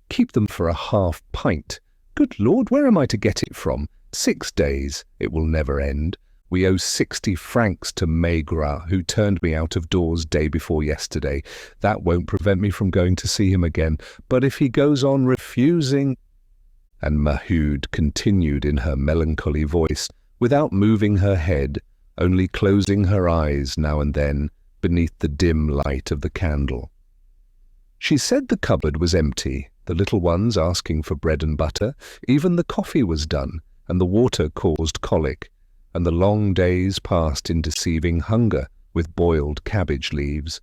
"Keep them for a half pint. Good Lord, where am I to get it from? 6 days. It will never end. We owe 60 francs to Maigrat, who turned me out of doors day before yesterday. That won't prevent me from going to see him again. But if he goes on refusing—" And Maheude continued in her melancholy voice, without moving her head, only closing her eyes now and then beneath the dim light of the candle. She said the cupboard was empty, the little ones asking for bread and butter, even the coffee was done, and the water caused colic, and the long days passed in deceiving hunger with boiled cabbage leaves.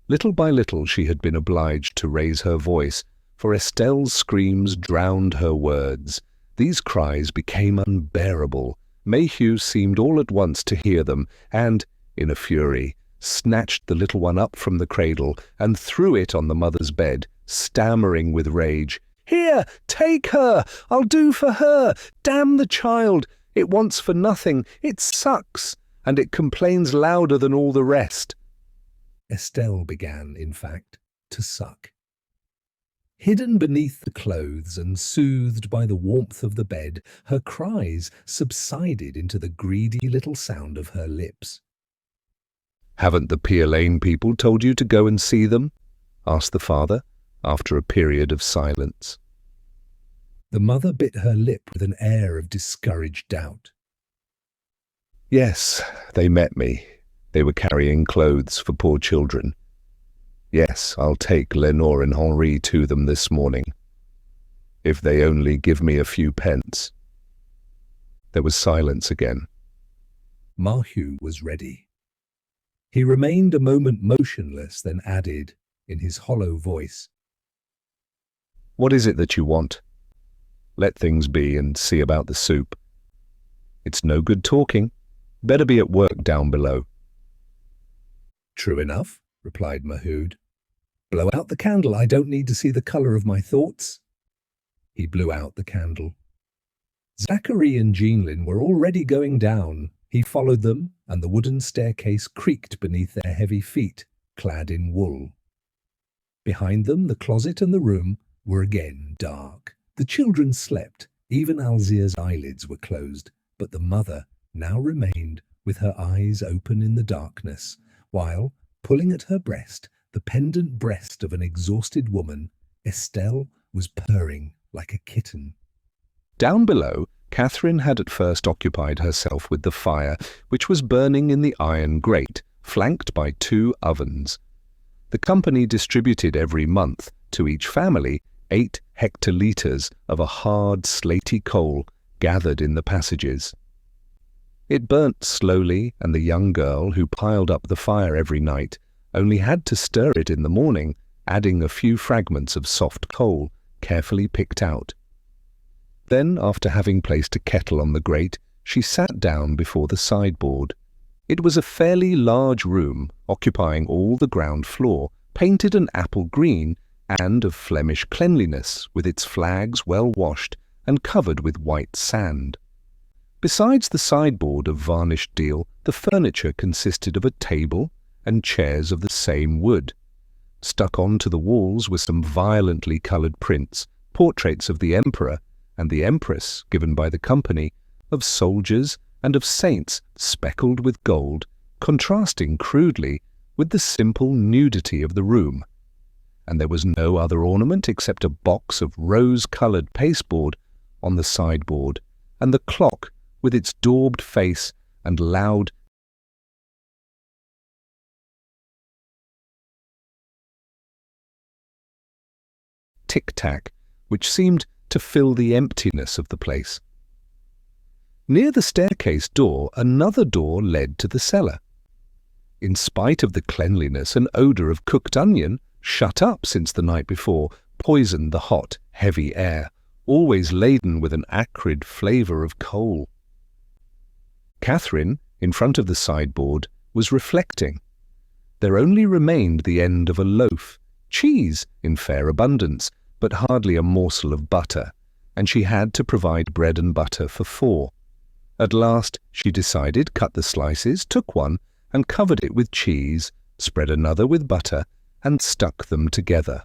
Little by little she had been obliged to raise her voice, for Estelle's screams drowned her words. These cries became unbearable. Maheu seemed all at once to hear them, and, in a fury, snatched the little one up from the cradle and threw it on the mother's bed, stammering with rage. "Here, take her! I'll do for her! Damn the child! It wants for nothing! It sucks! And it complains louder than all the rest!" Estelle began, in fact, to suck. Hidden beneath the clothes and soothed by the warmth of the bed, her cries subsided into the greedy little sound of her lips. "Haven't the Pier Lane people told you to go and see them?" asked the father, after a period of silence. The mother bit her lip with an air of discouraged doubt. "Yes, they met me. They were carrying clothes for poor children. Yes, I'll take Lenore and Henri to them this morning. If they only give me a few pence." There was silence again. Maheu was ready. He remained a moment motionless, then added, in his hollow voice, "What is it that you want? Let things be and see about the soup. It's no good talking. Better be at work down below." "True enough," replied Maheu. "Blow out the candle. I don't need to see the colour of my thoughts." He blew out the candle. Zachary and Jeanlin were already going down. He followed them, and the wooden staircase creaked beneath their heavy feet, clad in wool. Behind them, the closet and the room were again dark. The children slept. Even Alzire's eyelids were closed, but the mother now remained with her eyes open in the darkness, while, pulling at her breast, the pendant breast of an exhausted woman, Estelle was purring like a kitten. Down below, Catherine had at first occupied herself with the fire, which was burning in the iron grate, flanked by 2 ovens. The company distributed every month to each family 8 hectolitres of a hard, slaty coal gathered in the passages. It burnt slowly, and the young girl, who piled up the fire every night, only had to stir it in the morning, adding a few fragments of soft coal, carefully picked out. Then, after having placed a kettle on the grate, she sat down before the sideboard. It was a fairly large room, occupying all the ground floor, painted an apple green, and of Flemish cleanliness, with its flags well washed and covered with white sand. Besides the sideboard of varnished deal, the furniture consisted of a table and chairs of the same wood. Stuck on to the walls were some violently coloured prints, portraits of the Emperor and the Empress, given by the company, of soldiers and of saints speckled with gold, contrasting crudely with the simple nudity of the room. And there was no other ornament except a box of rose-coloured pasteboard on the sideboard, and the clock with its daubed face and loud tic-tac, which seemed to fill the emptiness of the place. Near the staircase door, another door led to the cellar. In spite of the cleanliness and odour of cooked onion, shut up since the night before, poisoned the hot, heavy air, always laden with an acrid flavour of coal. Catherine, in front of the sideboard, was reflecting. There only remained the end of a loaf, cheese in fair abundance, but hardly a morsel of butter, and she had to provide bread and butter for 4. At last she decided, cut the slices, took one, and covered it with cheese, spread another with butter, and stuck them together.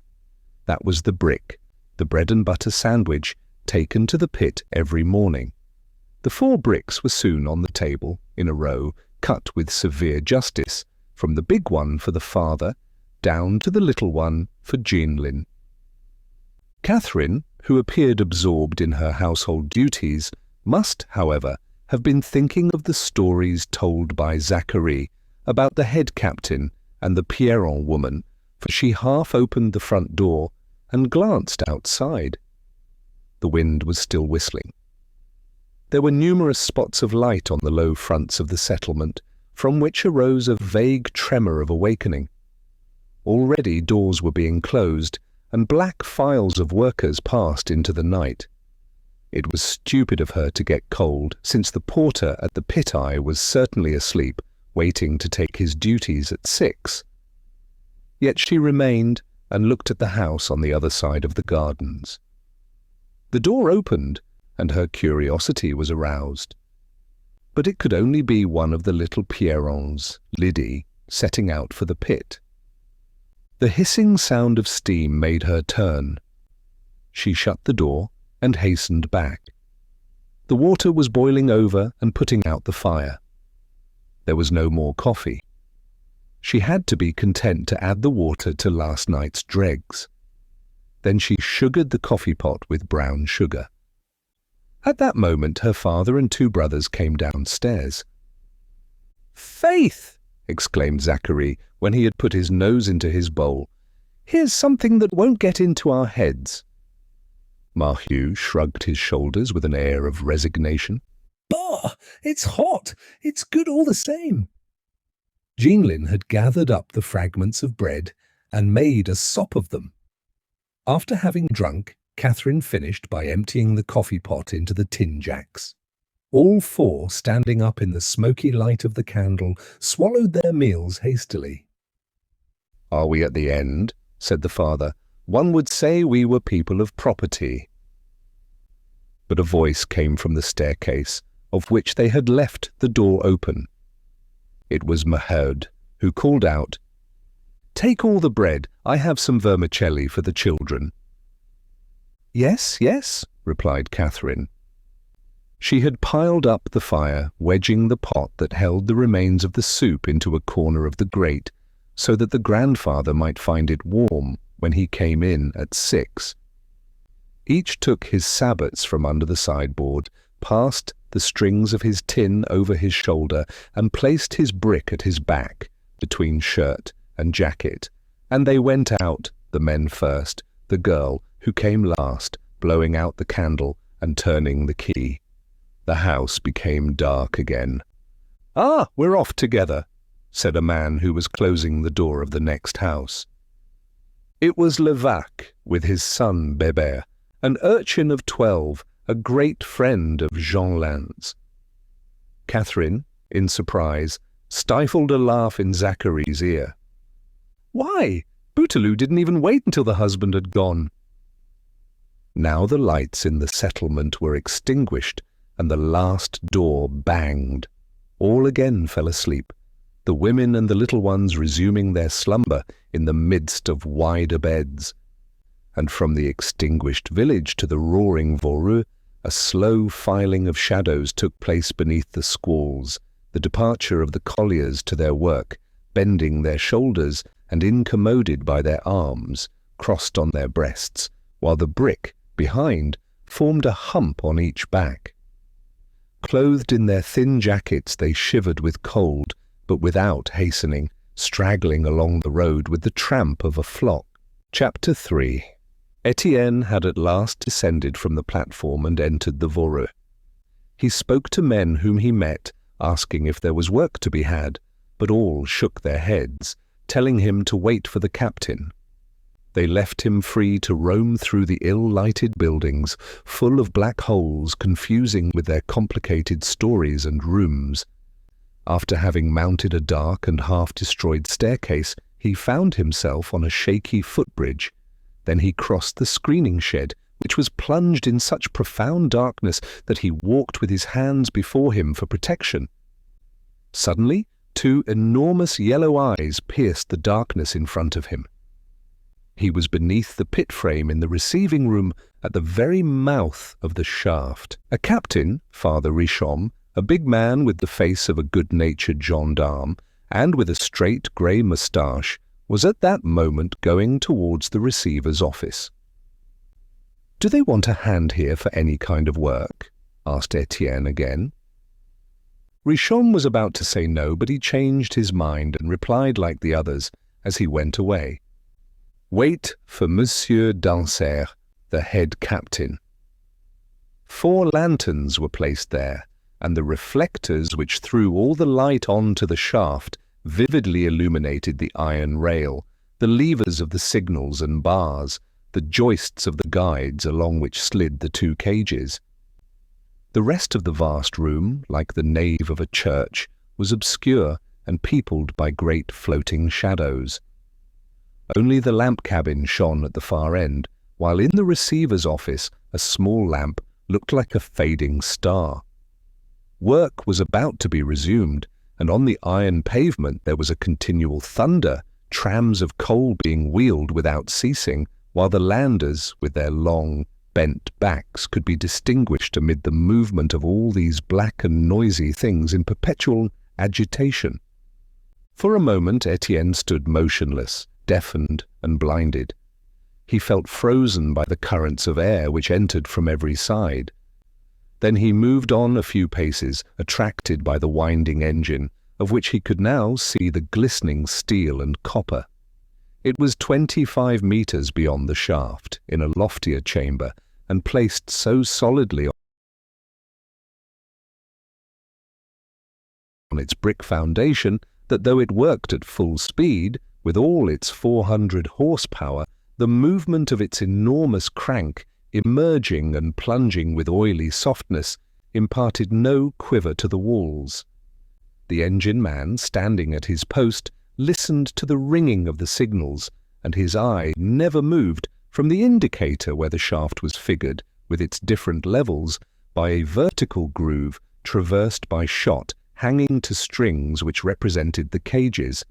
That was the brick, the bread and butter sandwich, taken to the pit every morning. The 4 bricks were soon on the table, in a row, cut with severe justice, from the big one for the father, down to the little one for Jeanlin. Catherine, who appeared absorbed in her household duties, must, however, have been thinking of the stories told by Zachary about the head captain and the Pierron woman, for she half opened the front door and glanced outside. The wind was still whistling. There were numerous spots of light on the low fronts of the settlement, from which arose a vague tremor of awakening. Already doors were being closed, and black files of workers passed into the night. It was stupid of her to get cold, since the porter at the pit eye was certainly asleep, waiting to take his duties at 6. Yet she remained and looked at the house on the other side of the gardens. The door opened, and her curiosity was aroused. But it could only be one of the little Pierrons, Lydie, setting out for the pit. The hissing sound of steam made her turn. She shut the door and hastened back. The water was boiling over and putting out the fire. There was no more coffee. She had to be content to add the water to last night's dregs. Then she sugared the coffee pot with brown sugar. At that moment her father and 2 brothers came downstairs. "Faith!" exclaimed Zachary, when he had put his nose into his bowl. "Here's something that won't get into our heads." Maheu shrugged his shoulders with an air of resignation. "Bah! It's hot! It's good all the same." Jeanlin had gathered up the fragments of bread and made a sop of them. After having drunk, Catherine finished by emptying the coffee pot into the tin jacks. All 4, standing up in the smoky light of the candle, swallowed their meals hastily. "Are we at the end?" said the father. "One would say we were people of property." But a voice came from the staircase, of which they had left the door open. It was Maheu, who called out, "Take all the bread. I have some vermicelli for the children." "Yes, yes," replied Catherine. She had piled up the fire, wedging the pot that held the remains of the soup into a corner of the grate, so that the grandfather might find it warm when he came in at 6. Each took his sabots from under the sideboard, passed the strings of his tin over his shoulder, and placed his brick at his back, between shirt and jacket, and they went out, the men first, the girl, who came last, blowing out the candle and turning the key. The house became dark again. "Ah, we're off together," said a man who was closing the door of the next house. It was Levaque with his son Bébert, an urchin of 12, a great friend of Jeanlin's. Catherine, in surprise, stifled a laugh in Zachary's ear. "Why, Bouteloup didn't even wait until the husband had gone." Now the lights in the settlement were extinguished, and the last door banged. All again fell asleep, the women and the little ones resuming their slumber in the midst of wider beds. And from the extinguished village to the roaring Voreux, a slow filing of shadows took place beneath the squalls, the departure of the colliers to their work, bending their shoulders and incommoded by their arms, crossed on their breasts, while the brick, behind, formed a hump on each back. Clothed in their thin jackets, they shivered with cold, but without hastening, straggling along the road with the tramp of a flock. Chapter 3. Étienne had at last descended from the platform and entered the Voreux. He spoke to men whom he met, asking if there was work to be had, but all shook their heads, telling him to wait for the captain. They left him free to roam through the ill-lighted buildings, full of black holes confusing with their complicated stories and rooms. After having mounted a dark and half-destroyed staircase, he found himself on a shaky footbridge. Then he crossed the screening shed, which was plunged in such profound darkness that he walked with his hands before him for protection. Suddenly, 2 enormous yellow eyes pierced the darkness in front of him. He was beneath the pit frame in the receiving room at the very mouth of the shaft. A captain, Father Richomme, a big man with the face of a good-natured gendarme, and with a straight grey moustache, was at that moment going towards the receiver's office. "Do they want a hand here for any kind of work?" asked Étienne again. Richomme was about to say no, but he changed his mind and replied like the others as he went away. "Wait for Monsieur Dansaert, the head captain." 4 lanterns were placed there, and the reflectors which threw all the light onto the shaft vividly illuminated the iron rail, the levers of the signals and bars, the joists of the guides along which slid the 2 cages. The rest of the vast room, like the nave of a church, was obscure and peopled by great floating shadows. Only the lamp cabin shone at the far end, while in the receiver's office a small lamp looked like a fading star. Work was about to be resumed, and on the iron pavement there was a continual thunder, trams of coal being wheeled without ceasing, while the landers, with their long, bent backs, could be distinguished amid the movement of all these black and noisy things in perpetual agitation. For a moment Étienne stood motionless, deafened and blinded. He felt frozen by the currents of air which entered from every side. Then he moved on a few paces, attracted by the winding engine, of which he could now see the glistening steel and copper. It was 25 meters beyond the shaft, in a loftier chamber, and placed so solidly on its brick foundation that though it worked at full speed, with all its 400 horsepower, the movement of its enormous crank, emerging and plunging with oily softness, imparted no quiver to the walls. The engine man, standing at his post, listened to the ringing of the signals, and his eye never moved from the indicator where the shaft was figured, with its different levels, by a vertical groove traversed by shot hanging to strings which represented the cages.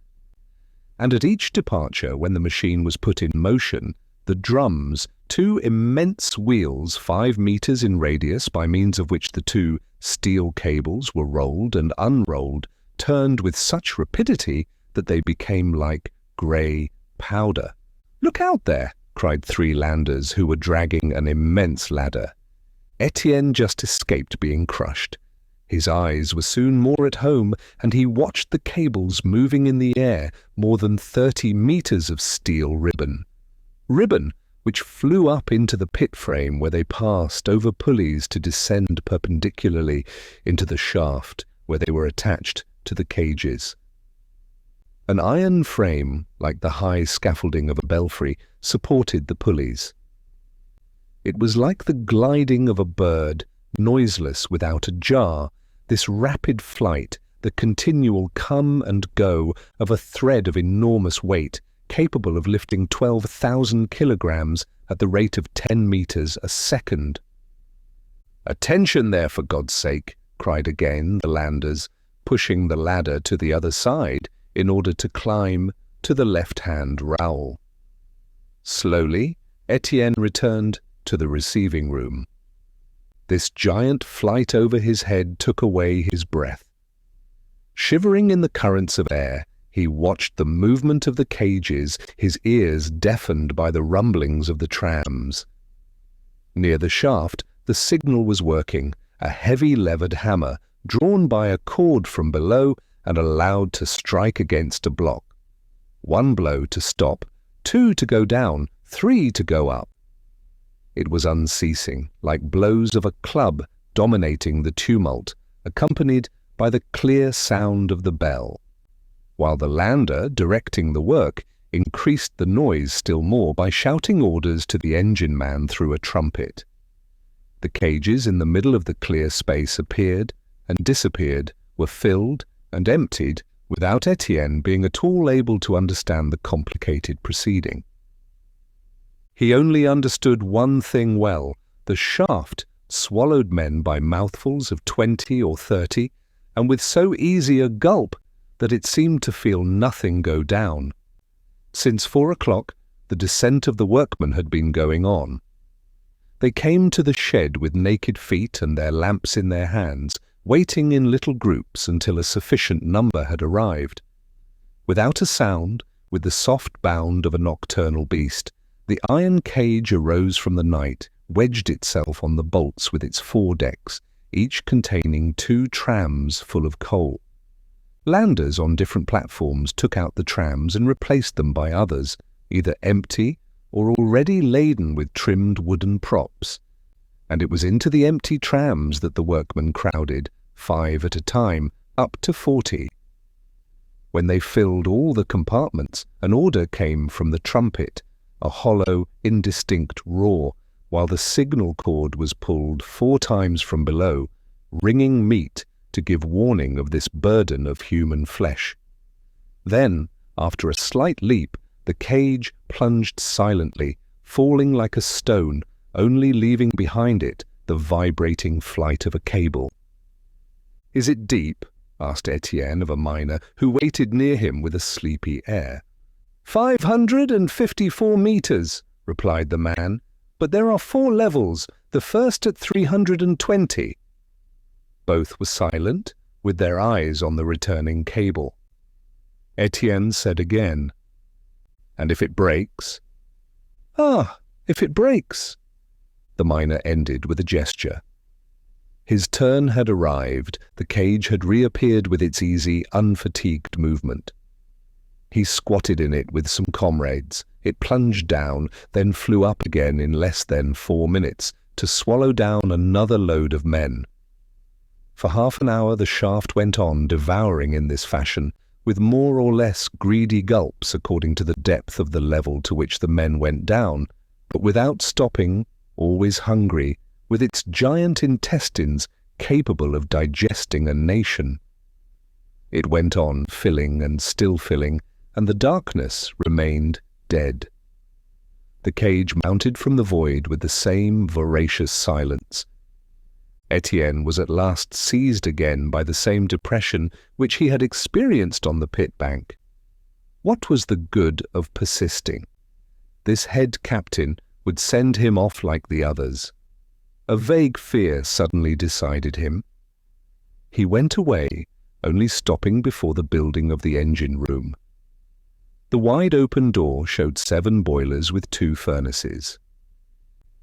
And at each departure, when the machine was put in motion, the drums, 2 immense wheels 5 meters in radius by means of which the 2 steel cables were rolled and unrolled, turned with such rapidity that they became like grey powder. "Look out there!" cried 3 landers who were dragging an immense ladder. Étienne just escaped being crushed. His eyes were soon more at home, and he watched the cables moving in the air, more than 30 meters of steel ribbon. Ribbon which flew up into the pit frame where they passed over pulleys to descend perpendicularly into the shaft where they were attached to the cages. An iron frame, like the high scaffolding of a belfry, supported the pulleys. It was like the gliding of a bird, noiseless without a jar, this rapid flight, the continual come and go of a thread of enormous weight, capable of lifting 12,000 kilograms at the rate of 10 meters a second. "Attention there, for God's sake!" cried again the landers, pushing the ladder to the other side in order to climb to the left-hand rowel. Slowly, Étienne returned to the receiving room. This giant flight over his head took away his breath. Shivering in the currents of air, he watched the movement of the cages, his ears deafened by the rumblings of the trams. Near the shaft, the signal was working, a heavy levered hammer, drawn by a cord from below and allowed to strike against a block. 1 blow to stop, 2 to go down, 3 to go up. It was unceasing, like blows of a club dominating the tumult, accompanied by the clear sound of the bell, while the lander, directing the work, increased the noise still more by shouting orders to the engine man through a trumpet. The cages in the middle of the clear space appeared and disappeared, were filled and emptied, without Étienne being at all able to understand the complicated proceeding. He only understood one thing well: the shaft swallowed men by mouthfuls of 20 or 30, and with so easy a gulp that it seemed to feel nothing go down. Since 4 o'clock, the descent of the workmen had been going on. They came to the shed with naked feet and their lamps in their hands, waiting in little groups until a sufficient number had arrived. Without a sound, with the soft bound of a nocturnal beast, the iron cage arose from the night, wedged itself on the bolts with its 4 decks, each containing 2 trams full of coal. Landers on different platforms took out the trams and replaced them by others, either empty or already laden with trimmed wooden props. And it was into the empty trams that the workmen crowded, 5 at a time, up to 40. When they filled all the compartments, an order came from the trumpet, a hollow, indistinct roar, while the signal cord was pulled 4 times from below, ringing meat to give warning of this burden of human flesh. Then, after a slight leap, the cage plunged silently, falling like a stone, only leaving behind it the vibrating flight of a cable. "Is it deep?" asked Étienne of a miner who waited near him with a sleepy air. 554 meters, replied the man, but there are 4 levels, the first at 320. Both were silent, with their eyes on the returning cable. Étienne said again, "And if it breaks?" "Ah, if it breaks," the miner ended with a gesture. His turn had arrived, the cage had reappeared with its easy, unfatigued movement. He squatted in it with some comrades. It plunged down, then flew up again in less than 4 minutes to swallow down another load of men. For half an hour the shaft went on, devouring in this fashion, with more or less greedy gulps according to the depth of the level to which the men went down, but without stopping, always hungry, with its giant intestines capable of digesting a nation. It went on filling and still filling, and the darkness remained dead. The cage mounted from the void with the same voracious silence. Étienne was at last seized again by the same depression which he had experienced on the pit bank. What was the good of persisting? This head captain would send him off like the others. A vague fear suddenly decided him. He went away, only stopping before the building of the engine room. The wide open door showed 7 boilers with 2 furnaces.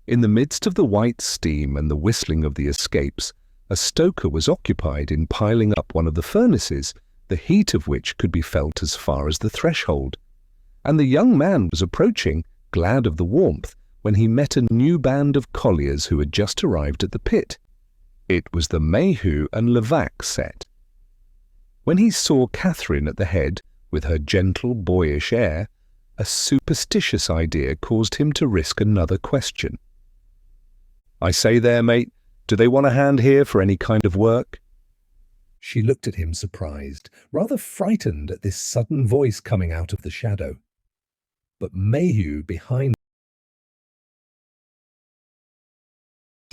In the midst of the white steam and the whistling of the escapes, a stoker was occupied in piling up one of the furnaces, the heat of which could be felt as far as the threshold. And the young man was approaching, glad of the warmth, when he met a new band of colliers who had just arrived at the pit. It was the Maheu and Levaque set. When he saw Catherine at the head, with her gentle, boyish air, a superstitious idea caused him to risk another question. "I say there, mate, do they want a hand here for any kind of work?" She looked at him surprised, rather frightened at this sudden voice coming out of the shadow. But Maheu behind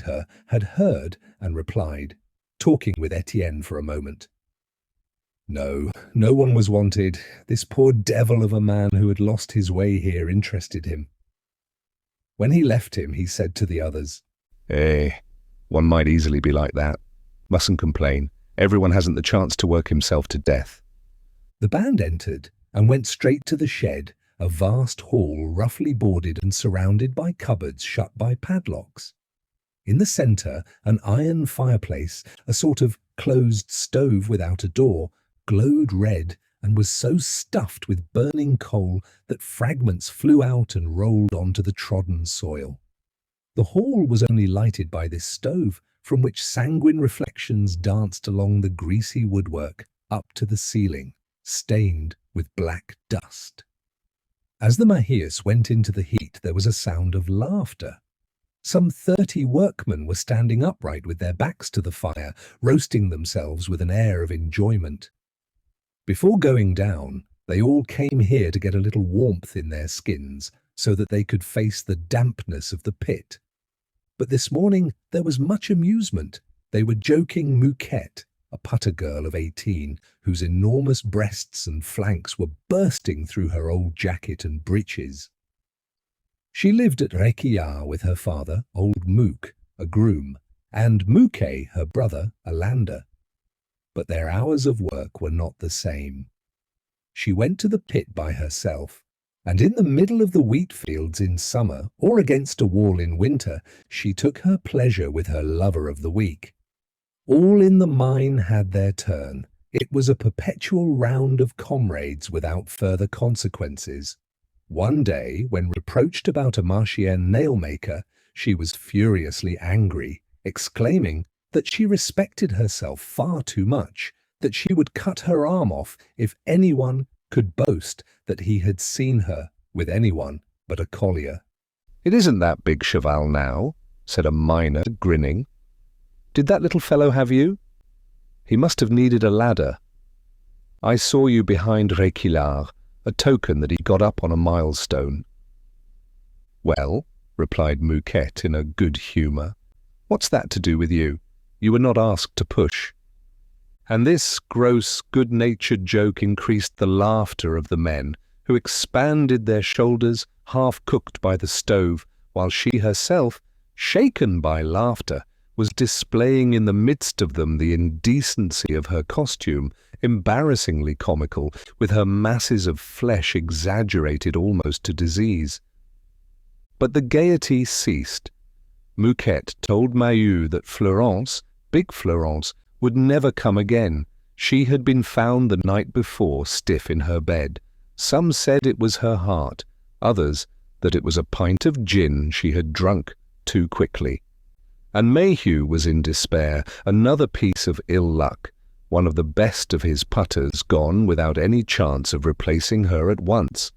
her had heard and replied, talking with Étienne for a moment. No, no one was wanted. This poor devil of a man who had lost his way here interested him. When he left him, he said to the others, One might easily be like that. Mustn't complain. Everyone hasn't the chance to work himself to death." The band entered and went straight to the shed, a vast hall roughly boarded and surrounded by cupboards shut by padlocks. In the centre, an iron fireplace, a sort of closed stove without a door, glowed red and was so stuffed with burning coal that fragments flew out and rolled onto the trodden soil. The hall was only lighted by this stove, from which sanguine reflections danced along the greasy woodwork up to the ceiling, stained with black dust. As the Maheu went into the heat, there was a sound of laughter. Some 30 workmen were standing upright with their backs to the fire, roasting themselves with an air of enjoyment. Before going down, they all came here to get a little warmth in their skins, so that they could face the dampness of the pit. But this morning there was much amusement. They were joking Mouquette, a putter girl of 18, whose enormous breasts and flanks were bursting through her old jacket and breeches. She lived at Réquillart with her father, old Mouque, a groom, and Mouquet, her brother, a lander. But their hours of work were not the same. She went to the pit by herself, and in the middle of the wheat fields in summer, or against a wall in winter, she took her pleasure with her lover of the week. All in the mine had their turn. It was a perpetual round of comrades without further consequences. One day, when reproached about a Marchienne nail-maker, she was furiously angry, exclaiming that she respected herself far too much, that she would cut her arm off if anyone could boast that he had seen her with anyone but a collier. "It isn't that big cheval now," said a miner, grinning. "Did that little fellow have you? He must have needed a ladder. I saw you behind Réquillart, a token that he got up on a milestone." "Well," replied Mouquet in a good humour, "what's that to do with you? You were not asked to push." And this gross, good-natured joke increased the laughter of the men, who expanded their shoulders, half-cooked by the stove, while she herself, shaken by laughter, was displaying in the midst of them the indecency of her costume, embarrassingly comical, with her masses of flesh exaggerated almost to disease. But the gaiety ceased. Mouquet told Maheu that Florence, big Florence, would never come again. She had been found the night before stiff in her bed. Some said it was her heart, others that it was a pint of gin she had drunk too quickly. And Maheu was in despair, another piece of ill luck, one of the best of his putters gone without any chance of replacing her at once.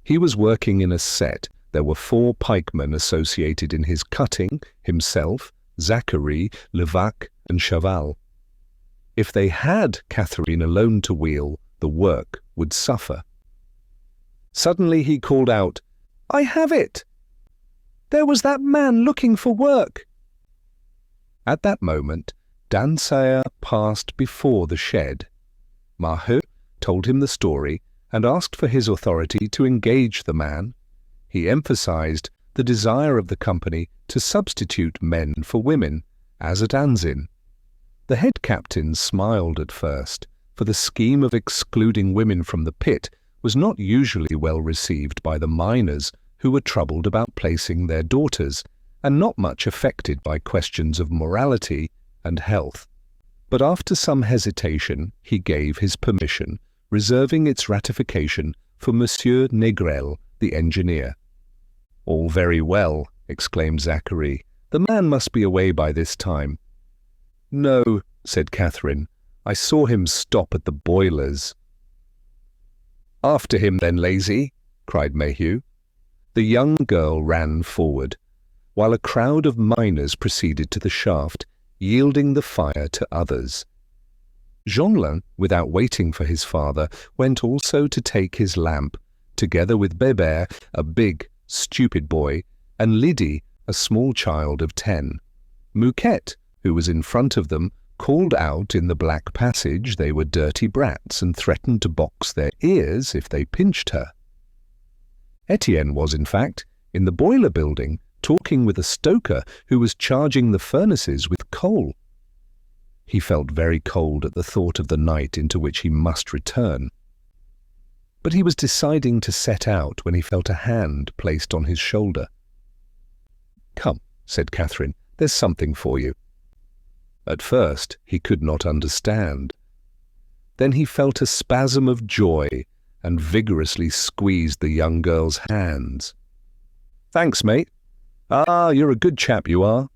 He was working in a set. There were 4 pikemen associated in his cutting, himself, Zachary, Levaque, and Chaval. If they had Catherine alone to wheel, the work would suffer. Suddenly he called out, "I have it! There was that man looking for work." At that moment, Dansaert passed before the shed. Maheu told him the story and asked for his authority to engage the man. He emphasized the desire of the company to substitute men for women, as at Anzin. The head captain smiled at first, for the scheme of excluding women from the pit was not usually well received by the miners, who were troubled about placing their daughters, and not much affected by questions of morality and health. But after some hesitation he gave his permission, reserving its ratification for Monsieur Négrel, the engineer. "All very well," exclaimed Zachary. "The man must be away by this time." "No," said Catherine. "I saw him stop at the boilers." "After him then, lazy!" cried Maheu. The young girl ran forward, while a crowd of miners proceeded to the shaft, yielding the fire to others. Jeanlin, without waiting for his father, went also to take his lamp, together with Bébert, a big, stupid boy, and Lydie, a small child of 10. Mouquet, who was in front of them, called out in the black passage they were dirty brats and threatened to box their ears if they pinched her. Étienne was, in fact, in the boiler building, talking with a stoker who was charging the furnaces with coal. He felt very cold at the thought of the night into which he must return. But he was deciding to set out when he felt a hand placed on his shoulder. "Come," said Catherine, "there's something for you." At first he could not understand. Then he felt a spasm of joy and vigorously squeezed the young girl's hands. "Thanks, mate. Ah, you're a good chap, you are."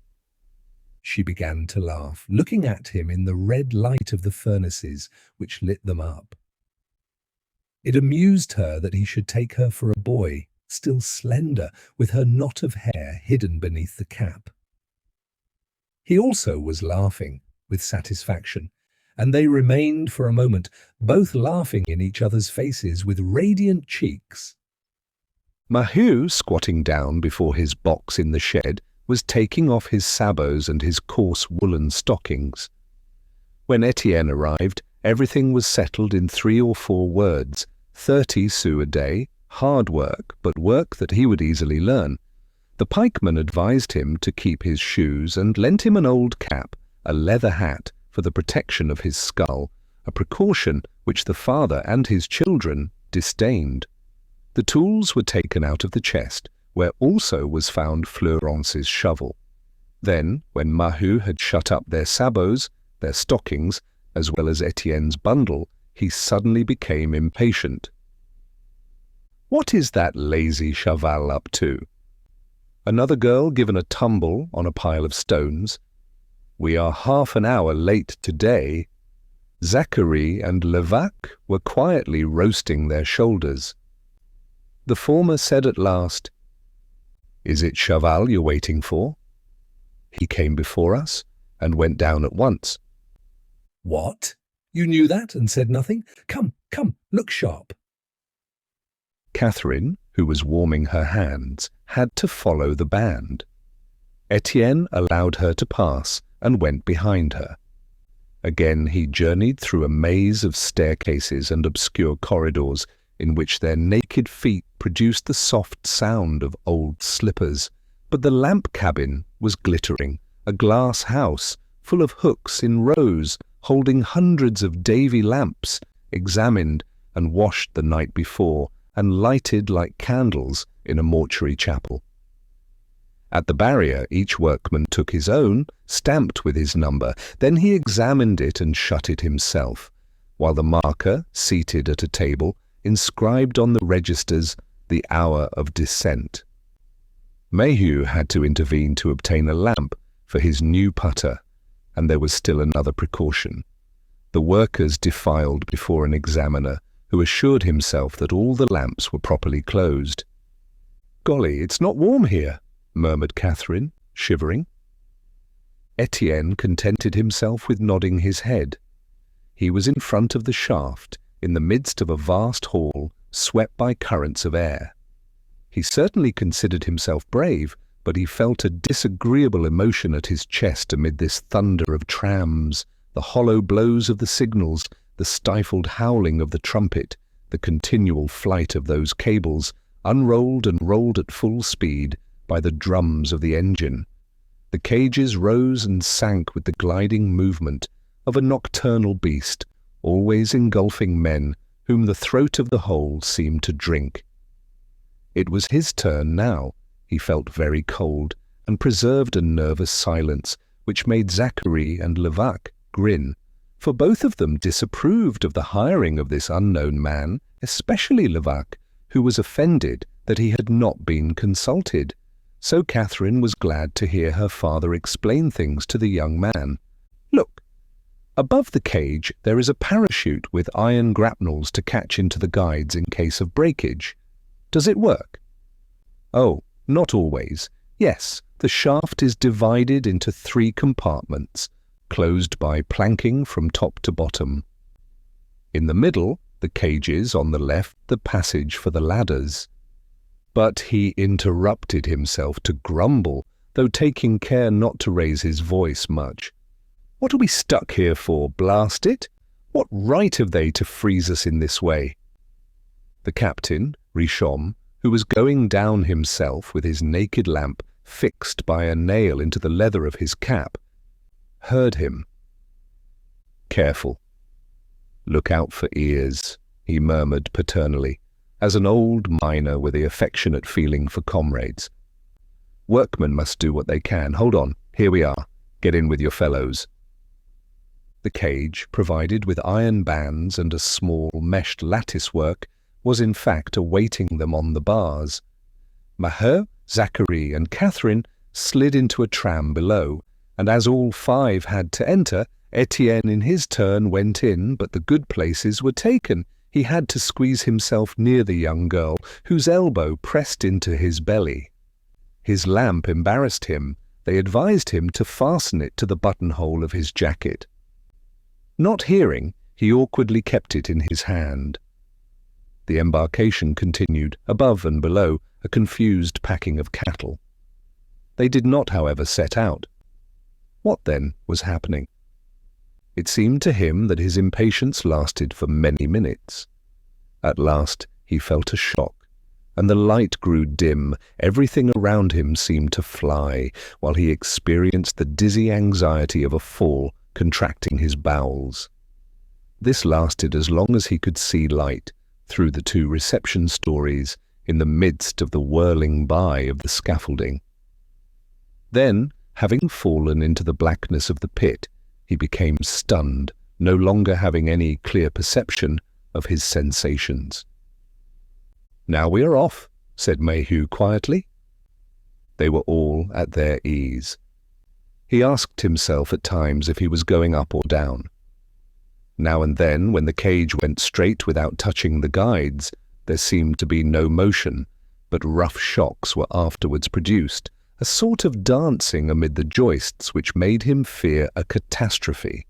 She began to laugh, looking at him in the red light of the furnaces which lit them up. It amused her that he should take her for a boy, still slender, with her knot of hair hidden beneath the cap. He also was laughing with satisfaction, and they remained for a moment, both laughing in each other's faces with radiant cheeks. Maheu, squatting down before his box in the shed, was taking off his sabots and his coarse woolen stockings. When Étienne arrived, everything was settled in 3 or 4 words, 30 sous a day, hard work, but work that he would easily learn. The pikeman advised him to keep his shoes and lent him an old cap, a leather hat, for the protection of his skull, a precaution which the father and his children disdained. The tools were taken out of the chest, where also was found Florence's shovel. Then, when Maheu had shut up their sabots, their stockings, as well as Étienne's bundle, he suddenly became impatient. "What is that lazy Chaval up to?" Another girl given a tumble on a pile of stones. "We are half an hour late today." Zachary and Levaque were quietly roasting their shoulders. The former said at last, "Is it Chaval you're waiting for? He came before us and went down at once." "What? You knew that and said nothing? Come, look sharp." Catherine, who was warming her hands, had to follow the band. Étienne allowed her to pass and went behind her. Again he journeyed through a maze of staircases and obscure corridors in which their naked feet produced the soft sound of old slippers. But the lamp cabin was glittering, a glass house full of hooks in rows holding hundreds of Davy lamps, examined and washed the night before and lighted like candles in a mortuary chapel. At the barrier each workman took his own, stamped with his number. Then he examined it and shut it himself, while the marker, seated at a table, inscribed on the registers the hour of descent. Maheu had to intervene to obtain a lamp for his new putter, and there was still another precaution. The workers defiled before an examiner who assured himself that all the lamps were properly closed. "Golly, it's not warm here," murmured Catherine, shivering. Étienne contented himself with nodding his head. He was in front of the shaft, in the midst of a vast hall swept by currents of air. He certainly considered himself brave, but he felt a disagreeable emotion at his chest amid this thunder of trams, the hollow blows of the signals, the stifled howling of the trumpet, the continual flight of those cables, unrolled and rolled at full speed by the drums of the engine. The cages rose and sank with the gliding movement of a nocturnal beast, always engulfing men whom the throat of the hole seemed to drink. It was his turn now. He felt very cold and preserved a nervous silence which made Zachary and Levaque grin, for both of them disapproved of the hiring of this unknown man, especially Levaque, who was offended that he had not been consulted. So Catherine was glad to hear her father explain things to the young man. "Look, above the cage there is a parachute with iron grapnels to catch into the guides in case of breakage. Does it work?" "Oh, not always. Yes, the shaft is divided into 3 compartments, closed by planking from top to bottom. In the middle, the cages, on the left, the passage for the ladders." But he interrupted himself to grumble, though taking care not to raise his voice much. "What are we stuck here for, blast it? What right have they to freeze us in this way?" The captain, Richomme, who was going down himself with his naked lamp fixed by a nail into the leather of his cap, heard him. "Careful. Look out for ears," he murmured paternally, as an old miner with the affectionate feeling for comrades. "Workmen must do what they can. Hold on, here we are. Get in with your fellows." The cage, provided with iron bands and a small meshed lattice work, was in fact awaiting them on the bars. Maheu, Zachary and Catherine slid into a tram below, and as all 5 had to enter, Étienne in his turn went in, but the good places were taken. He had to squeeze himself near the young girl, whose elbow pressed into his belly. His lamp embarrassed him. They advised him to fasten it to the buttonhole of his jacket. Not hearing, he awkwardly kept it in his hand. The embarkation continued, above and below, a confused packing of cattle. They did not, however, set out. What, then, was happening? It seemed to him that his impatience lasted for many minutes. At last he felt a shock, and the light grew dim. Everything around him seemed to fly, while he experienced the dizzy anxiety of a fall contracting his bowels. This lasted as long as he could see light through the 2 reception stories in the midst of the whirling by of the scaffolding. Then, Having fallen into the blackness of the pit, he became stunned, no longer having any clear perception of his sensations. "Now we are off," said Maheu quietly. They were all at their ease. He asked himself at times if he was going up or down. Now and then, when the cage went straight without touching the guides, there seemed to be no motion, but rough shocks were afterwards produced, a sort of dancing amid the joists which made him fear a catastrophe.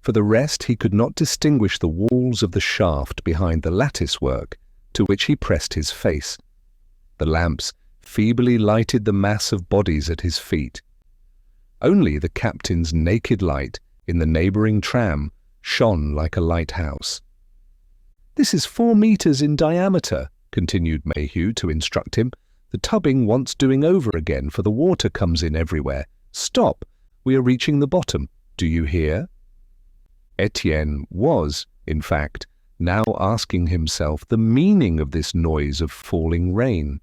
For the rest, he could not distinguish the walls of the shaft behind the lattice-work, to which he pressed his face. The lamps feebly lighted the mass of bodies at his feet. Only the captain's naked light in the neighbouring tram shone like a lighthouse. "This is 4 meters in diameter," continued Maheu to instruct him. "The tubbing wants doing over again, for the water comes in everywhere. Stop! We are reaching the bottom. Do you hear?" Étienne was, in fact, now asking himself the meaning of this noise of falling rain.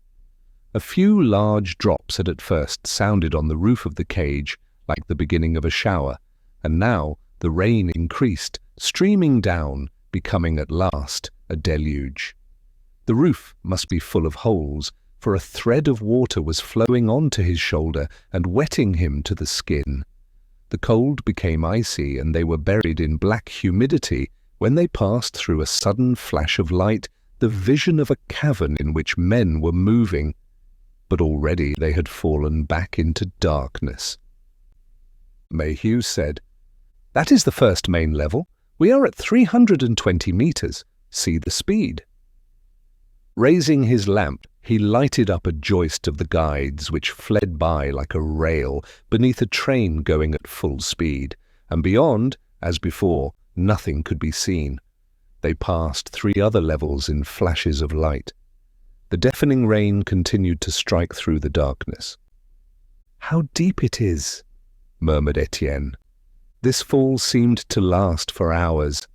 A few large drops had at first sounded on the roof of the cage like the beginning of a shower, and now the rain increased, streaming down, becoming at last a deluge. The roof must be full of holes, for a thread of water was flowing on to his shoulder and wetting him to the skin. The cold became icy, and they were buried in black humidity when they passed through a sudden flash of light, the vision of a cavern in which men were moving. But already they had fallen back into darkness. Maheu said, "That is the first main level. We are at 320 meters. See the speed." Raising his lamp, he lighted up a joist of the guides which fled by like a rail beneath a train going at full speed, and beyond, as before, nothing could be seen. They passed 3 other levels in flashes of light. The deafening rain continued to strike through the darkness. "How deep it is," murmured Étienne. This fall seemed to last for hours.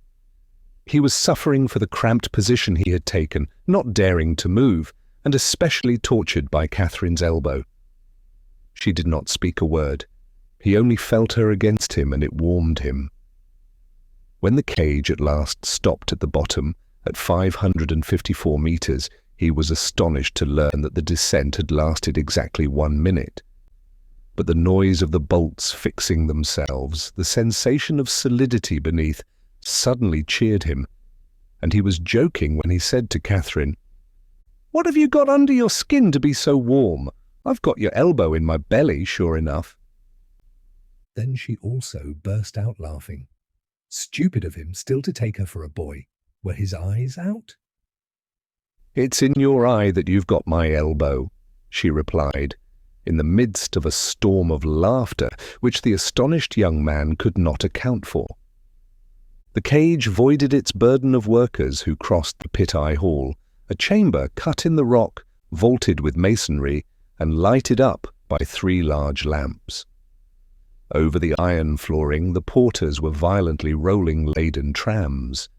He was suffering for the cramped position he had taken, not daring to move, and especially tortured by Catherine's elbow. She did not speak a word. He only felt her against him, and it warmed him. When the cage at last stopped at the bottom, at 554 meters, he was astonished to learn that the descent had lasted exactly 1 minute. But the noise of the bolts fixing themselves, the sensation of solidity beneath, suddenly cheered him, and he was joking when he said to Catherine, "What have you got under your skin to be so warm? I've got your elbow in my belly, sure enough." Then she also burst out laughing. Stupid of him still to take her for a boy. Were his eyes out? "It's in your eye that you've got my elbow," she replied, in the midst of a storm of laughter which the astonished young man could not account for. The cage voided its burden of workers who crossed the pit-eye hall, a chamber cut in the rock, vaulted with masonry, and lighted up by 3 large lamps. Over the iron flooring the porters were violently rolling laden trams.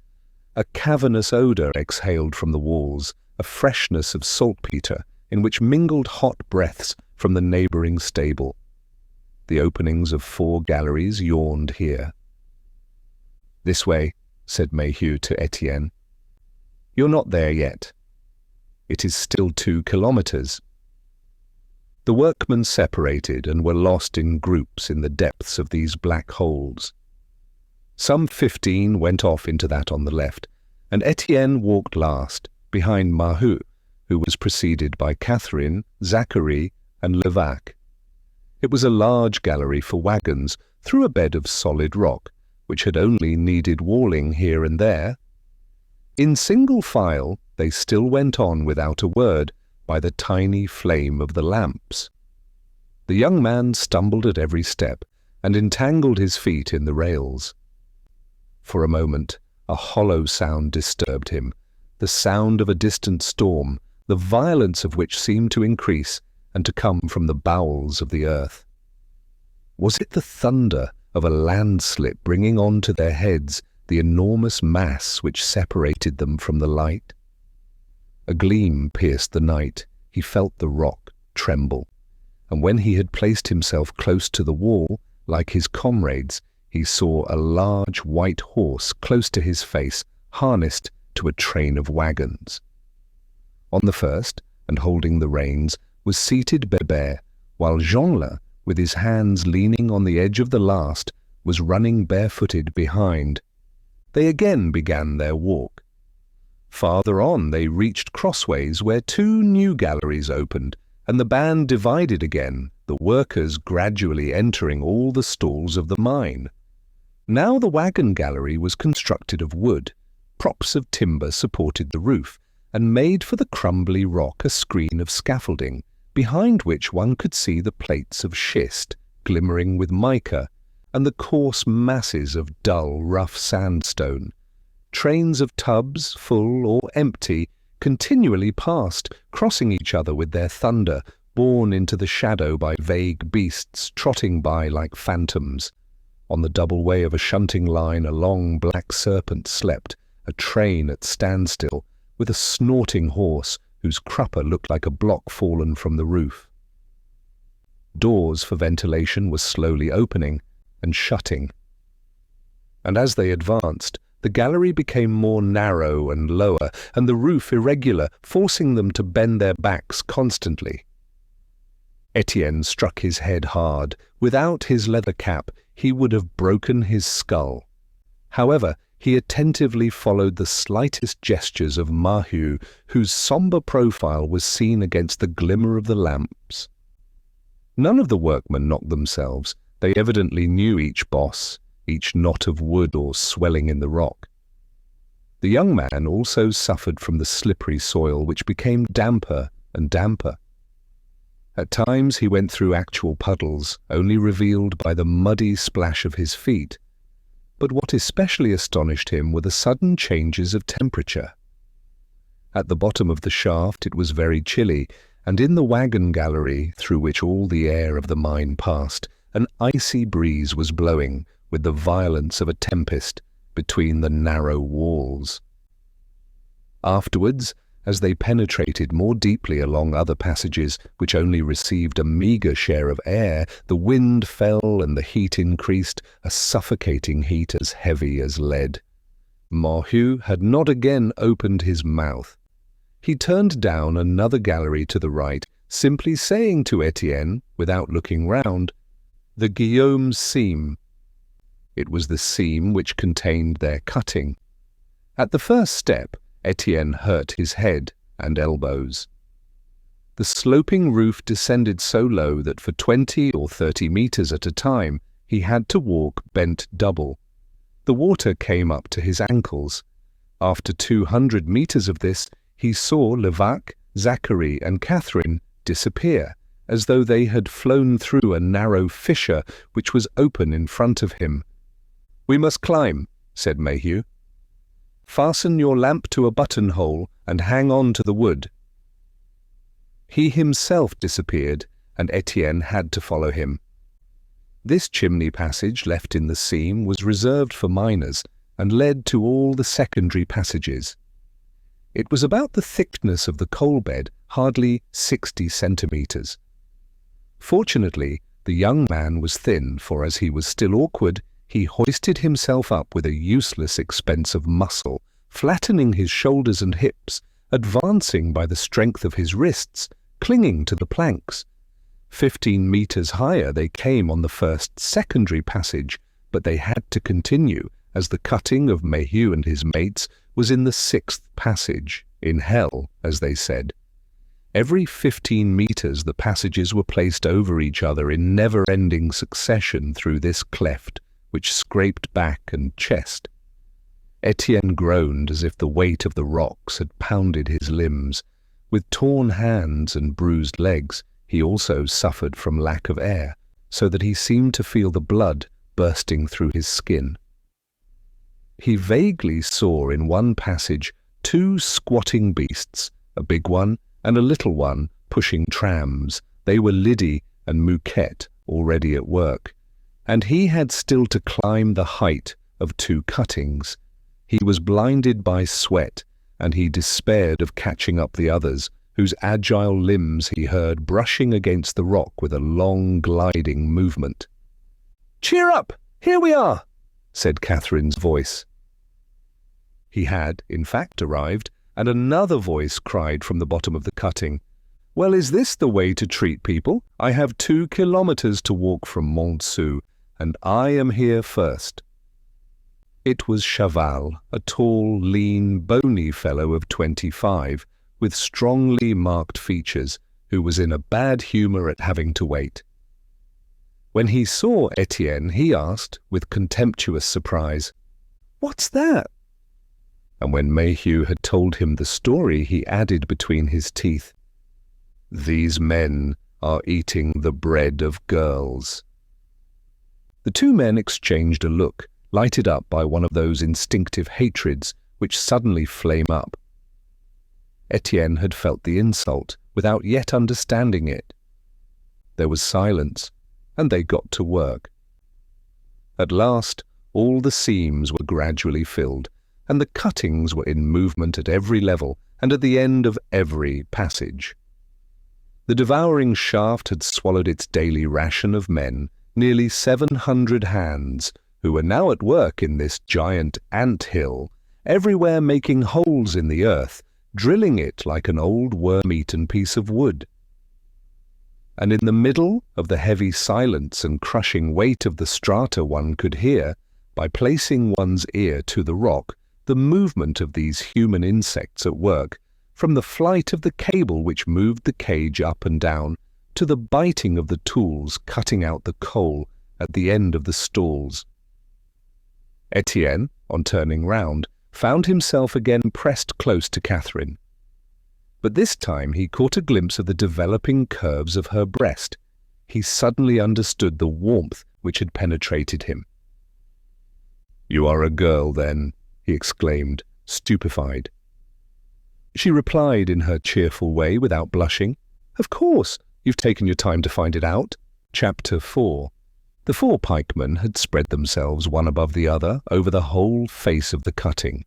A cavernous odour exhaled from the walls, a freshness of saltpetre in which mingled hot breaths from the neighbouring stable. The openings of 4 galleries yawned here. "This way," said Maheu to Étienne. "You're not there yet. It is still 2 kilometres. The workmen separated and were lost in groups in the depths of these black holes. Some 15 went off into that on the left, and Étienne walked last, behind Maheu, who was preceded by Catherine, Zachary, and Levaque. It was a large gallery for wagons through a bed of solid rock, which had only needed walling here and there. In single file they still went on without a word by the tiny flame of the lamps. The young man stumbled at every step and entangled his feet in the rails. For a moment a hollow sound disturbed him, the sound of a distant storm, the violence of which seemed to increase and to come from the bowels of the earth. Was it the thunder of a landslip bringing on to their heads the enormous mass which separated them from the light? A gleam pierced the night. He felt the rock tremble. and when he had placed himself close to the wall, like his comrades, he saw a large white horse close to his face, harnessed to a train of wagons. On the first, and holding the reins, was seated Bébert, while Jeanlin, with his hands leaning on the edge of the last, was running barefooted behind. They again began their walk. Farther on they reached crossways where two new galleries opened, and the band divided again, the workers gradually entering all the stalls of the mine. Now the wagon gallery was constructed of wood. Props of timber supported the roof, and made for the crumbly rock a screen of scaffolding, behind which one could see the plates of schist, glimmering with mica, and the coarse masses of dull, rough sandstone. Trains of tubs, full or empty, continually passed, crossing each other with their thunder, borne into the shadow by vague beasts trotting by like phantoms. On the double way of a shunting line a long black serpent slept, a train at standstill, with a snorting horse whose crupper looked like a block fallen from the roof. Doors for ventilation were slowly opening and shutting. And as they advanced, the gallery became more narrow and lower, and the roof irregular, forcing them to bend their backs constantly. Étienne struck his head hard. Without his leather cap, he would have broken his skull. However, he attentively followed the slightest gestures of Maheu, whose sombre profile was seen against the glimmer of the lamps. None of the workmen knocked themselves. They evidently knew each boss, each knot of wood or swelling in the rock. The young man also suffered from the slippery soil, which became damper and damper. At times he went through actual puddles, only revealed by the muddy splash of his feet. But what especially astonished him were the sudden changes of temperature. At the bottom of the shaft it was very chilly, and in the wagon gallery, through which all the air of the mine passed, an icy breeze was blowing, with the violence of a tempest, between the narrow walls. Afterwards, as they penetrated more deeply along other passages which only received a meagre share of air, the wind fell and the heat increased, a suffocating heat as heavy as lead. Maheu had not again opened his mouth. He turned down another gallery to the right, simply saying to Étienne, without looking round, "The Guillaume seam." It was the seam which contained their cutting. At the first step, Étienne hurt his head and elbows. The sloping roof descended so low that for 20 or 30 meters at a time he had to walk bent double. The water came up to his ankles. After 200 meters of this, he saw Levaque, Zachary and Catherine disappear, as though they had flown through a narrow fissure which was open in front of him. "We must climb," said Maheu. "Fasten your lamp to a buttonhole and hang on to the wood." He himself disappeared, and Étienne had to follow him. This chimney passage left in the seam was reserved for miners and led to all the secondary passages. It was about the thickness of the coal bed, hardly 60 centimeters. Fortunately, the young man was thin, for as he was still awkward, he hoisted himself up with a useless expense of muscle, flattening his shoulders and hips, advancing by the strength of his wrists, clinging to the planks. 15 meters higher they came on the first secondary passage, but they had to continue, as the cutting of Maheu and his mates was in the 6th passage, in hell, as they said. Every 15 meters the passages were placed over each other in never-ending succession through this cleft, which scraped back and chest. Étienne groaned as if the weight of the rocks had pounded his limbs. With torn hands and bruised legs, he also suffered from lack of air, so that he seemed to feel the blood bursting through his skin. He vaguely saw in one passage 2 squatting beasts, a big one and a little one, pushing trams. They were Lydie and Mouquette, already at work, and he had still to climb the height of 2 cuttings. He was blinded by sweat, and he despaired of catching up the others, whose agile limbs he heard brushing against the rock with a long gliding movement. "Cheer up! Here we are!" said Catherine's voice. He had, in fact, arrived, and another voice cried from the bottom of the cutting, "Well, is this the way to treat people? I have 2 kilometers to walk from Montsou, and I am here first." It was Chaval, a tall, lean, bony fellow of 25, with strongly marked features, who was in a bad humour at having to wait. When he saw Étienne, he asked, with contemptuous surprise, "What's that?" And when Maheu had told him the story, he added between his teeth, "These men are eating the bread of girls." The 2 men exchanged a look, lighted up by one of those instinctive hatreds which suddenly flame up. Étienne had felt the insult without yet understanding it. There was silence, and they got to work. At last, all the seams were gradually filled, and the cuttings were in movement at every level and at the end of every passage. The devouring shaft had swallowed its daily ration of men, nearly 700 hands, who were now at work in this giant ant-hill, everywhere making holes in the earth, drilling it like an old worm-eaten piece of wood. And in the middle of the heavy silence and crushing weight of the strata one could hear, by placing one's ear to the rock, the movement of these human insects at work, from the flight of the cable which moved the cage up and down, to the biting of the tools cutting out the coal at the end of the stalls. Étienne, on turning round, found himself again pressed close to Catherine. But this time he caught a glimpse of the developing curves of her breast. He suddenly understood the warmth which had penetrated him. "You are a girl, then?" he exclaimed, stupefied. She replied in her cheerful way without blushing, "Of course, you've taken your time to find it out." Chapter 4. The 4 pikemen had spread themselves one above the other over the whole face of the cutting.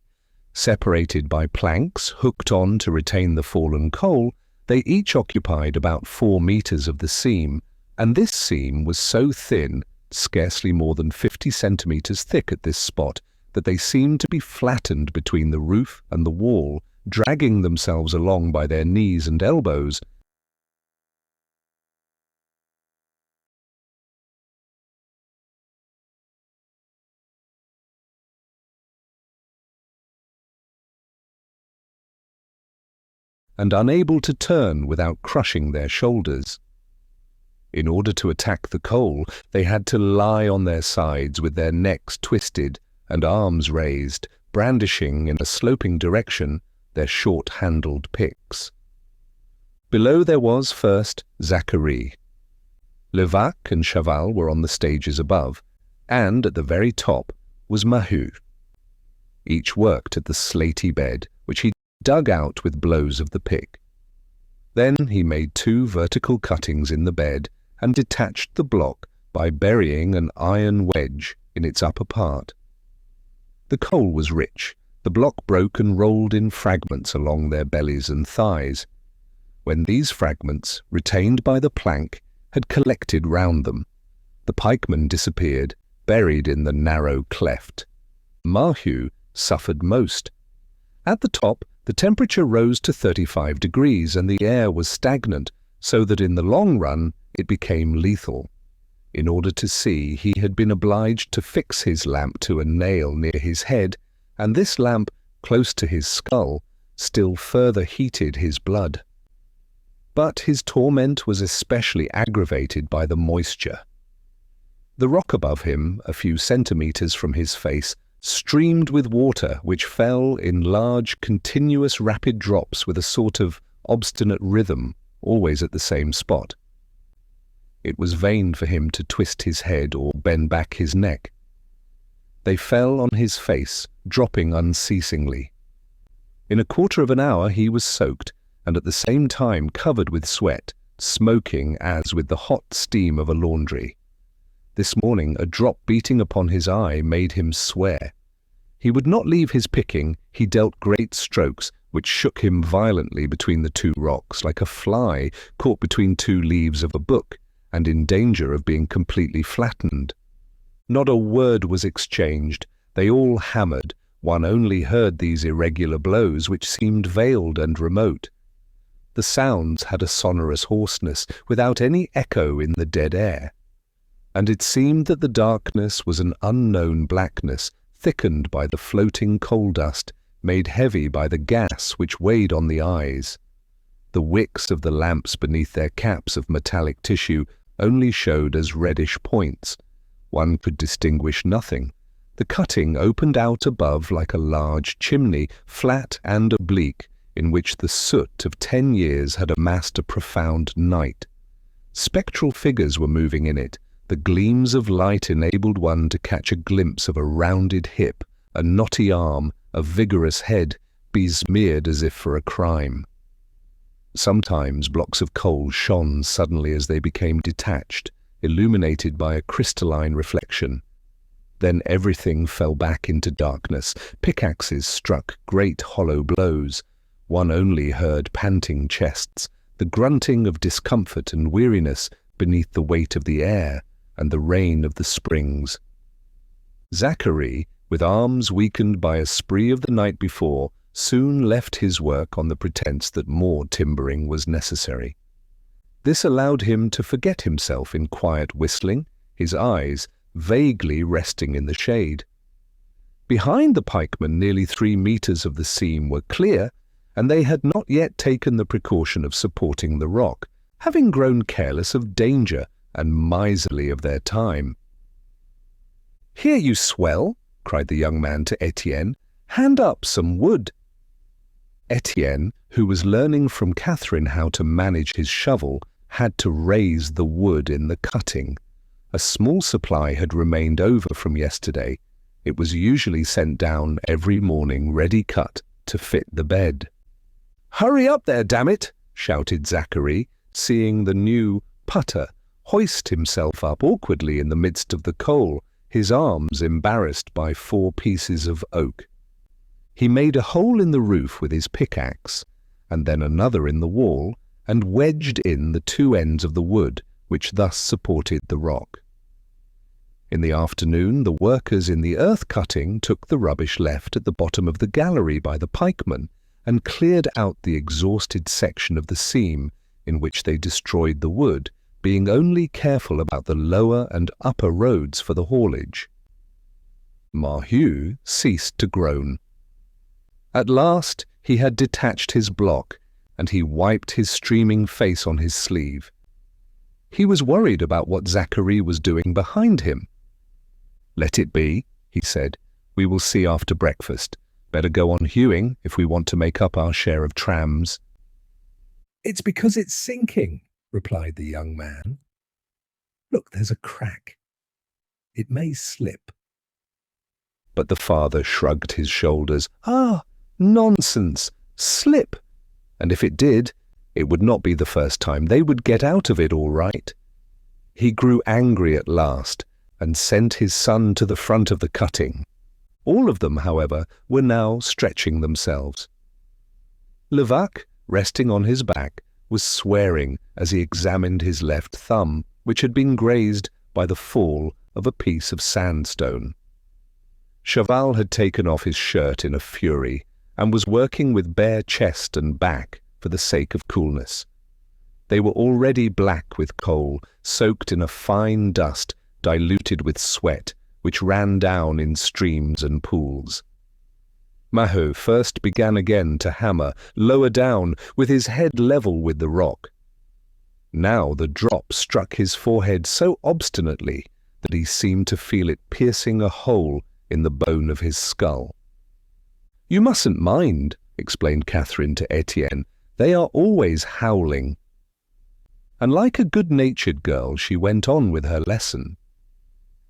Separated by planks hooked on to retain the fallen coal, they each occupied about 4 meters of the seam, and this seam was so thin, scarcely more than 50 centimeters thick at this spot, that they seemed to be flattened between the roof and the wall, dragging themselves along by their knees and elbows, and unable to turn without crushing their shoulders. In order to attack the coal, they had to lie on their sides with their necks twisted and arms raised, brandishing in a sloping direction their short-handled picks. Below there was first Zacharie. Levaque and Chaval were on the stages above, and at the very top was Maheu. Each worked at the slaty bed, which he dug out with blows of the pick. Then he made 2 vertical cuttings in the bed and detached the block by burying an iron wedge in its upper part. The coal was rich. The block broke and rolled in fragments along their bellies and thighs. When these fragments, retained by the plank, had collected round them, the pikemen disappeared, buried in the narrow cleft. Maheu suffered most. At the top, the temperature rose to 35 degrees and the air was stagnant, so that in the long run it became lethal. In order to see, he had been obliged to fix his lamp to a nail near his head, and this lamp, close to his skull, still further heated his blood. But his torment was especially aggravated by the moisture. The rock above him, a few centimeters from his face, streamed with water which fell in large, continuous, rapid drops with a sort of obstinate rhythm, always at the same spot. It was vain for him to twist his head or bend back his neck. They fell on his face, dropping unceasingly. In a quarter of an hour he was soaked, and at the same time covered with sweat, smoking as with the hot steam of a laundry. This morning a drop beating upon his eye made him swear. He would not leave his picking. He dealt great strokes, which shook him violently between the two rocks like a fly caught between two leaves of a book and in danger of being completely flattened. Not a word was exchanged. They all hammered. One only heard these irregular blows which seemed veiled and remote. The sounds had a sonorous hoarseness without any echo in the dead air, and it seemed that the darkness was an unknown blackness, thickened by the floating coal dust, made heavy by the gas which weighed on the eyes. The wicks of the lamps beneath their caps of metallic tissue only showed as reddish points. One could distinguish nothing. The cutting opened out above like a large chimney, flat and oblique, in which the soot of 10 years had amassed a profound night. Spectral figures were moving in it. The gleams of light enabled one to catch a glimpse of a rounded hip, a knotty arm, a vigorous head, besmeared as if for a crime. Sometimes blocks of coal shone suddenly as they became detached, illuminated by a crystalline reflection. Then everything fell back into darkness. Pickaxes struck great hollow blows. One only heard panting chests, the grunting of discomfort and weariness beneath the weight of the air and the rain of the springs. Zachary, with arms weakened by a spree of the night before, soon left his work on the pretense that more timbering was necessary. This allowed him to forget himself in quiet whistling, his eyes vaguely resting in the shade. Behind the pikemen, nearly 3 meters of the seam were clear, and they had not yet taken the precaution of supporting the rock, having grown careless of danger and miserly of their time. "Here, you swell!" cried the young man to Étienne. "Hand up some wood." Étienne, who was learning from Catherine how to manage his shovel, had to raise the wood in the cutting. A small supply had remained over from yesterday. It was usually sent down every morning ready cut to fit the bed. "Hurry up there, damn it!" shouted Zachary, seeing the new putter hoist himself up awkwardly in the midst of the coal, his arms embarrassed by 4 pieces of oak. He made a hole in the roof with his pickaxe, and then another in the wall, and wedged in the 2 ends of the wood, which thus supported the rock. In the afternoon, the workers in the earth-cutting took the rubbish left at the bottom of the gallery by the pikemen and cleared out the exhausted section of the seam, in which they destroyed the wood, being only careful about the lower and upper roads for the haulage. Maheu ceased to groan. At last he had detached his block, and he wiped his streaming face on his sleeve. He was worried about what Zachary was doing behind him. "Let it be," he said. "We will see after breakfast. Better go on hewing if we want to make up our share of trams." "It's because it's sinking," replied the young man. "Look, there's a crack. It may slip." But the father shrugged his shoulders. "Ah, nonsense! Slip! And if it did, it would not be the first time. They would get out of it all right." He grew angry at last and sent his son to the front of the cutting. All of them, however, were now stretching themselves. Levaque, resting on his back, was swearing as he examined his left thumb, which had been grazed by the fall of a piece of sandstone. Chaval had taken off his shirt in a fury and was working with bare chest and back for the sake of coolness. They were already black with coal, soaked in a fine dust diluted with sweat, which ran down in streams and pools. Maheu first began again to hammer, lower down, with his head level with the rock. Now the drop struck his forehead so obstinately that he seemed to feel it piercing a hole in the bone of his skull. "You mustn't mind," explained Catherine to Étienne. "They are always howling." And like a good-natured girl, she went on with her lesson.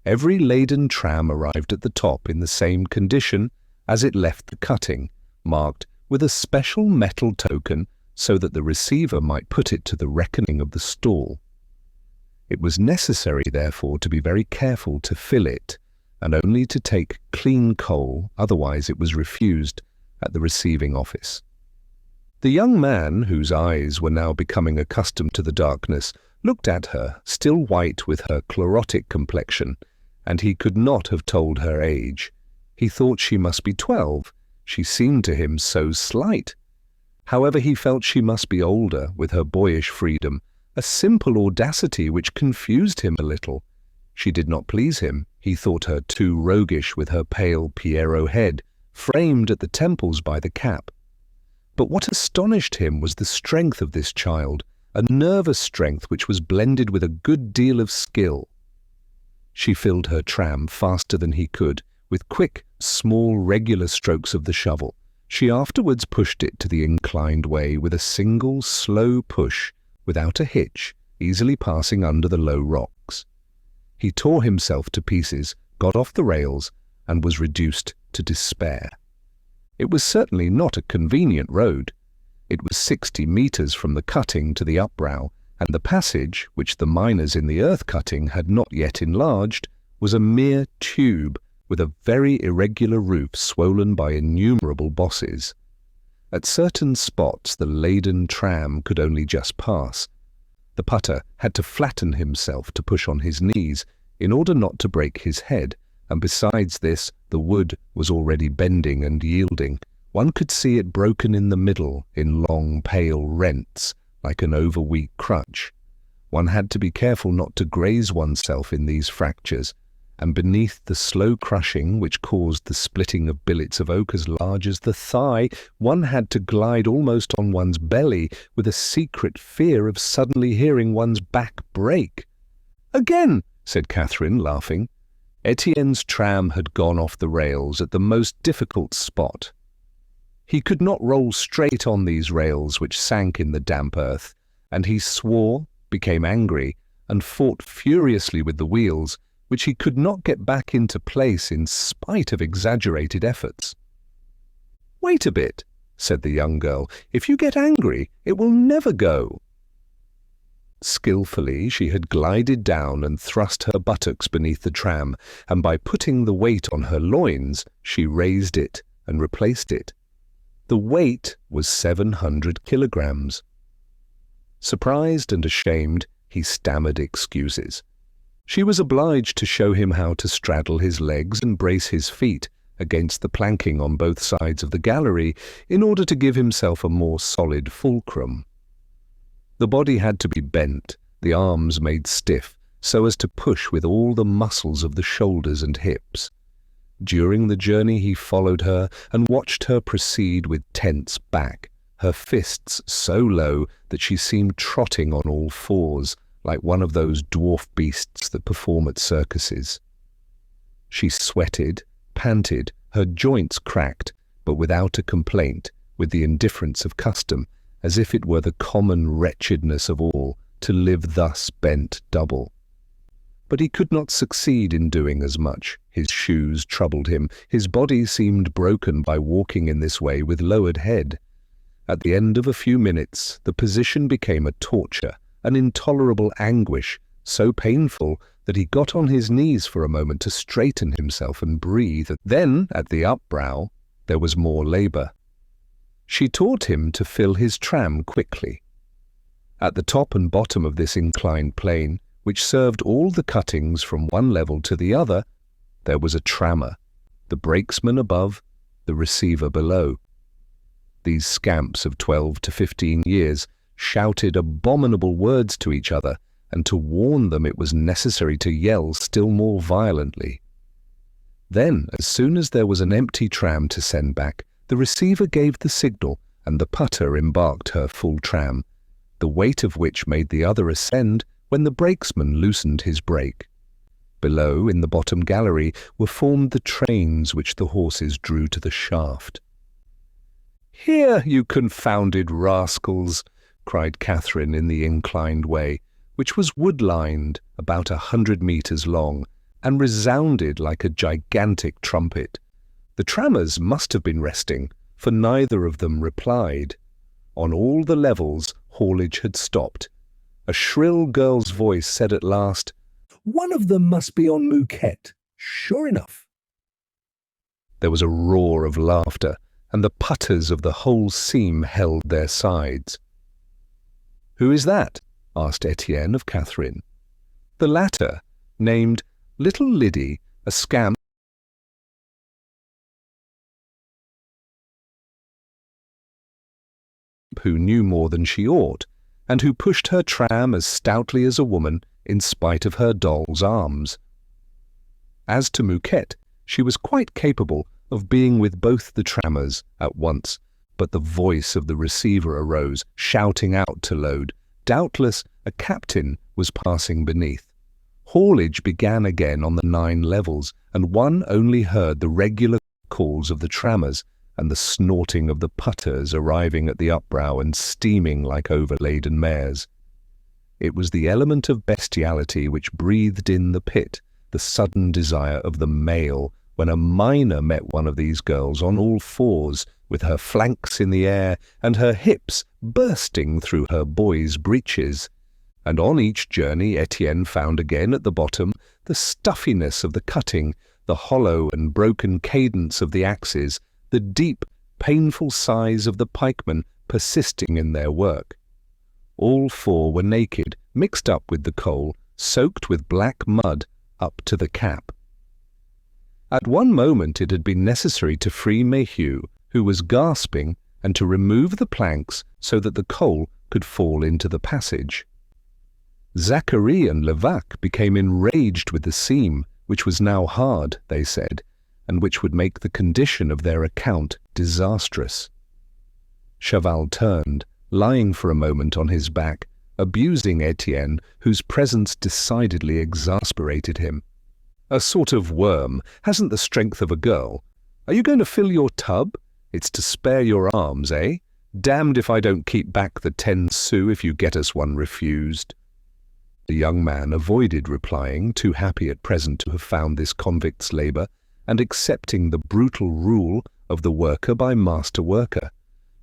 Every laden tram arrived at the top in the same condition as it left the cutting, marked with a special metal token so that the receiver might put it to the reckoning of the stall. It was necessary, therefore, to be very careful to fill it, and only to take clean coal, otherwise it was refused at the receiving office. The young man, whose eyes were now becoming accustomed to the darkness, looked at her, still white with her chlorotic complexion, and he could not have told her age. He thought she must be 12. She seemed to him so slight. However, he felt she must be older, with her boyish freedom, a simple audacity which confused him a little. She did not please him. He thought her too roguish with her pale Pierrot head, framed at the temples by the cap. But what astonished him was the strength of this child, a nervous strength which was blended with a good deal of skill. She filled her tram faster than he could, with quick, small, regular strokes of the shovel. She afterwards pushed it to the inclined way with a single, slow push, without a hitch, easily passing under the low rocks. He tore himself to pieces, got off the rails, and was reduced to despair. It was certainly not a convenient road. It was 60 metres from the cutting to the upbrow, and the passage, which the miners in the earth cutting had not yet enlarged, was a mere tube with a very irregular roof swollen by innumerable bosses. At certain spots the laden tram could only just pass. The putter had to flatten himself to push on his knees in order not to break his head, and besides this, the wood was already bending and yielding. One could see it broken in the middle in long, pale rents, like an over-weak crutch. One had to be careful not to graze oneself in these fractures, and beneath the slow crushing which caused the splitting of billets of oak as large as the thigh, one had to glide almost on one's belly with a secret fear of suddenly hearing one's back break. "Again!" said Catherine, laughing. Étienne's tram had gone off the rails at the most difficult spot. He could not roll straight on these rails which sank in the damp earth, and he swore, became angry, and fought furiously with the wheels, which he could not get back into place in spite of exaggerated efforts. "Wait a bit," said the young girl. "If you get angry, it will never go." Skillfully she had glided down and thrust her buttocks beneath the tram, and by putting the weight on her loins, she raised it and replaced it. The weight was 700 kilograms. Surprised and ashamed, he stammered excuses. She was obliged to show him how to straddle his legs and brace his feet against the planking on both sides of the gallery in order to give himself a more solid fulcrum. The body had to be bent, the arms made stiff, so as to push with all the muscles of the shoulders and hips. During the journey he followed her and watched her proceed with tense back, her fists so low that she seemed trotting on all fours, like one of those dwarf beasts that perform at circuses. She sweated, panted, her joints cracked, but without a complaint, with the indifference of custom, as if it were the common wretchedness of all to live thus bent double. But he could not succeed in doing as much. His shoes troubled him. His body seemed broken by walking in this way with lowered head. At the end of a few minutes, the position became a torture, an intolerable anguish, so painful that he got on his knees for a moment to straighten himself and breathe. Then, at the upbrow, there was more labour. She taught him to fill his tram quickly. At the top and bottom of this inclined plane, which served all the cuttings from one level to the other, there was a trammer, the brakesman above, the receiver below. These scamps of 12 to 15 years shouted abominable words to each other, and to warn them it was necessary to yell still more violently. Then, as soon as there was an empty tram to send back, the receiver gave the signal, and the putter embarked her full tram, the weight of which made the other ascend when the brakesman loosened his brake. Below, in the bottom gallery, were formed the trains which the horses drew to the shaft. "Here, you confounded rascals!" cried Catherine in the inclined way, which was wood-lined, about 100 metres long, and resounded like a gigantic trumpet. The trammers must have been resting, for neither of them replied. On all the levels, haulage had stopped. A shrill girl's voice said at last, "One of them must be on Mouquet, sure enough." There was a roar of laughter, and the putters of the whole seam held their sides. "Who is that?" asked Étienne of Catherine. The latter, named Little Liddy, a scamp who knew more than she ought, and who pushed her tram as stoutly as a woman in spite of her doll's arms. As to Mouquette, she was quite capable of being with both the trammers at once, but the voice of the receiver arose, shouting out to load. Doubtless a captain was passing beneath. Haulage began again on the 9 levels, and one only heard the regular calls of the trammers and the snorting of the putters arriving at the upbrow and steaming like overladen mares. It was the element of bestiality which breathed in the pit, the sudden desire of the male, when a miner met one of these girls on all fours, with her flanks in the air and her hips bursting through her boy's breeches. And on each journey Étienne found again at the bottom the stuffiness of the cutting, the hollow and broken cadence of the axes, the deep, painful sighs of the pikemen persisting in their work. All 4 were naked, mixed up with the coal, soaked with black mud up to the cap. At one moment it had been necessary to free Maheu, who was gasping, and to remove the planks so that the coal could fall into the passage. Zachary and Levaque became enraged with the seam, which was now hard, they said, and which would make the condition of their account disastrous. Chaval turned, lying for a moment on his back, abusing Étienne, whose presence decidedly exasperated him. "A sort of worm, hasn't the strength of a girl. Are you going to fill your tub? It's to spare your arms, eh? Damned if I don't keep back the 10 sous if you get us one refused." The young man avoided replying, too happy at present to have found this convict's labour, and accepting the brutal rule of the worker by master worker.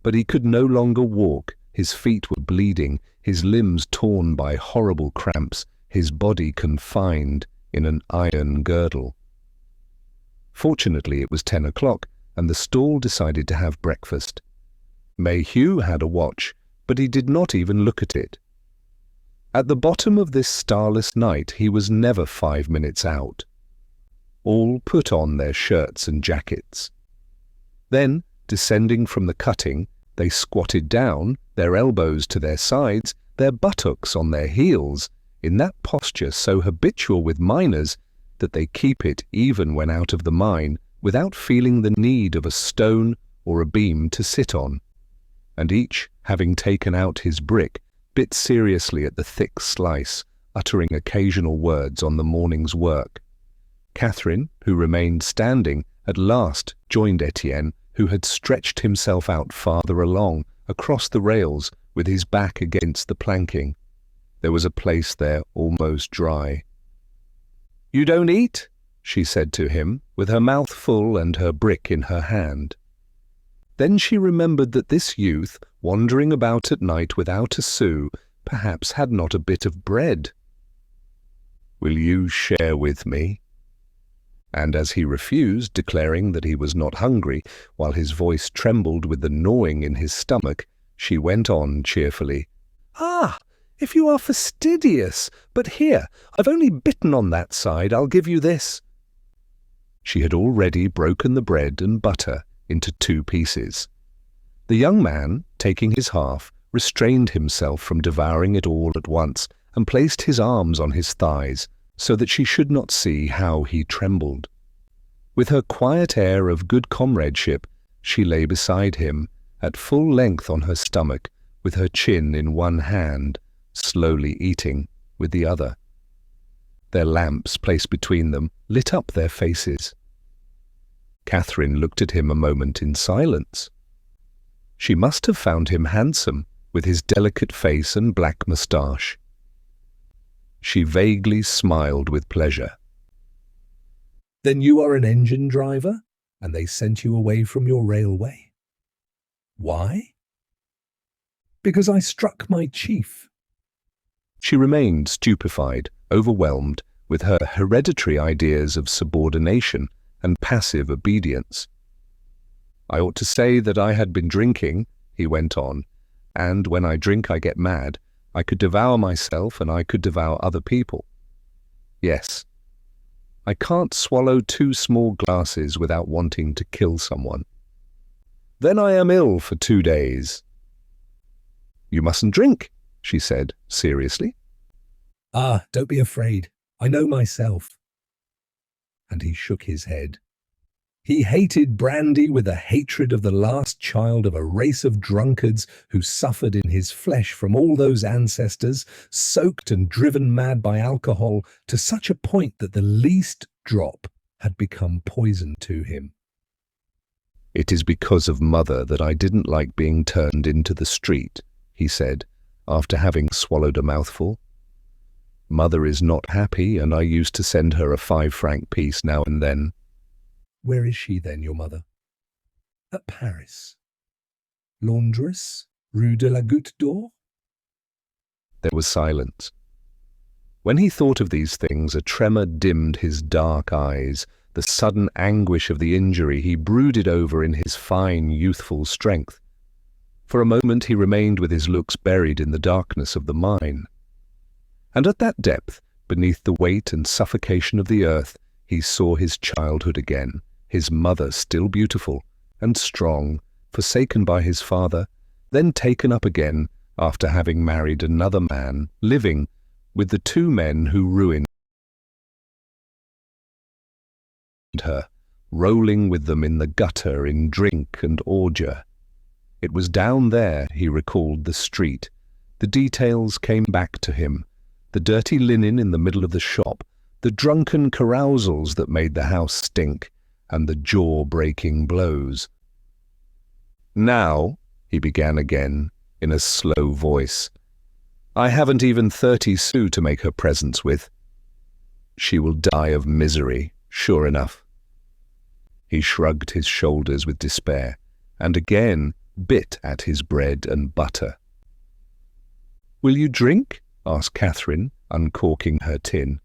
But he could no longer walk, his feet were bleeding, his limbs torn by horrible cramps, his body confined in an iron girdle. Fortunately it was 10 o'clock, and the stall decided to have breakfast. Maheu had a watch, but he did not even look at it. At the bottom of this starless night he was never 5 minutes out. All put on their shirts and jackets. Then, descending from the cutting, they squatted down, their elbows to their sides, their buttocks on their heels, in that posture so habitual with miners that they keep it even when out of the mine, without feeling the need of a stone or a beam to sit on. And each, having taken out his brick, bit seriously at the thick slice, uttering occasional words on the morning's work. Catherine, who remained standing, at last joined Étienne, who had stretched himself out farther along, across the rails, with his back against the planking. There was a place there almost dry. "You don't eat?" she said to him, with her mouth full and her brick in her hand. Then she remembered that this youth, wandering about at night without a sou, perhaps had not a bit of bread. "Will you share with me?" And as he refused, declaring that he was not hungry, while his voice trembled with the gnawing in his stomach, she went on cheerfully, "Ah, if you are fastidious! But here, I've only bitten on that side, I'll give you this." She had already broken the bread and butter into 2 pieces. The young man, taking his half, restrained himself from devouring it all at once, and placed his arms on his thighs, so that she should not see how he trembled. With her quiet air of good comradeship, she lay beside him, at full length on her stomach, with her chin in one hand, slowly eating with the other. Their lamps, placed between them, lit up their faces. Catherine looked at him a moment in silence. She must have found him handsome, with his delicate face and black moustache. She vaguely smiled with pleasure. "Then you are an engine driver, and they sent you away from your railway?" "Why?" "Because I struck my chief." She remained stupefied, overwhelmed with her hereditary ideas of subordination and passive obedience. I ought to say that I had been drinking, he went on, and when I drink I get mad. I could devour myself and I could devour other people. Yes. I can't swallow 2 small glasses without wanting to kill someone. Then I am ill for 2 days. You mustn't drink, she said seriously. Ah, don't be afraid. I know myself. And he shook his head. He hated brandy with the hatred of the last child of a race of drunkards who suffered in his flesh from all those ancestors, soaked and driven mad by alcohol to such a point that the least drop had become poison to him. It is because of Mother that I didn't like being turned into the street, he said, after having swallowed a mouthful. Mother is not happy, and I used to send her a 5-franc piece now and then. Where is she then, your mother? At Paris. Laundress, Rue de la Goutte d'Or? There was silence. When he thought of these things, a tremor dimmed his dark eyes. The sudden anguish of the injury he brooded over in his fine, youthful strength. For a moment he remained with his looks buried in the darkness of the mine. And at that depth, beneath the weight and suffocation of the earth, he saw his childhood again, his mother still beautiful and strong, forsaken by his father, then taken up again after having married another man, living with the 2 men who ruined her, rolling with them in the gutter in drink and ordure. It was down there, he recalled the street. The details came back to him. The dirty linen in the middle of the shop, the drunken carousals that made the house stink, and the jaw-breaking blows. Now, he began again, in a slow voice, I haven't even 30 sous to make her presents with. She will die of misery, sure enough. He shrugged his shoulders with despair, and again bit at his bread and butter. Will you drink? Asked Catherine, uncorking her tin.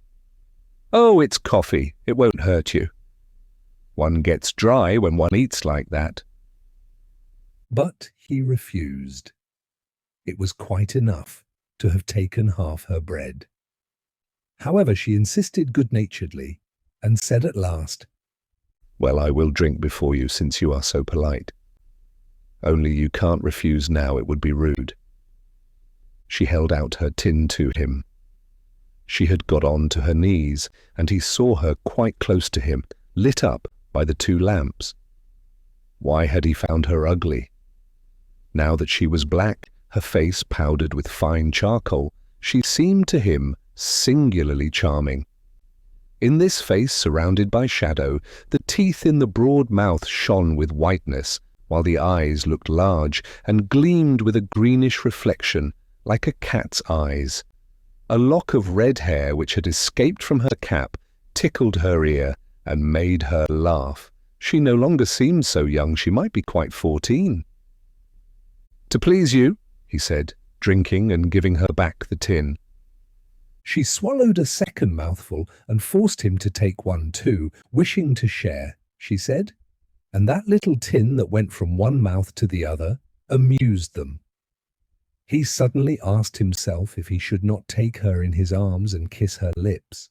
Oh, it's coffee. It won't hurt you. One gets dry when one eats like that. But he refused. It was quite enough to have taken half her bread. However, she insisted good-naturedly and said at last, Well, I will drink before you since you are so polite. Only you can't refuse now, it would be rude. She held out her tin to him. She had got on to her knees, and he saw her quite close to him, lit up by the 2 lamps. Why had he found her ugly? Now that she was black, her face powdered with fine charcoal, she seemed to him singularly charming. In this face surrounded by shadow, the teeth in the broad mouth shone with whiteness, while the eyes looked large and gleamed with a greenish reflection, like a cat's eyes. A lock of red hair which had escaped from her cap tickled her ear and made her laugh. She no longer seemed so young, she might be quite 14. To please you, he said, drinking and giving her back the tin. She swallowed a second mouthful and forced him to take one too, wishing to share, she said, and that little tin that went from one mouth to the other amused them. He suddenly asked himself if he should not take her in his arms and kiss her lips.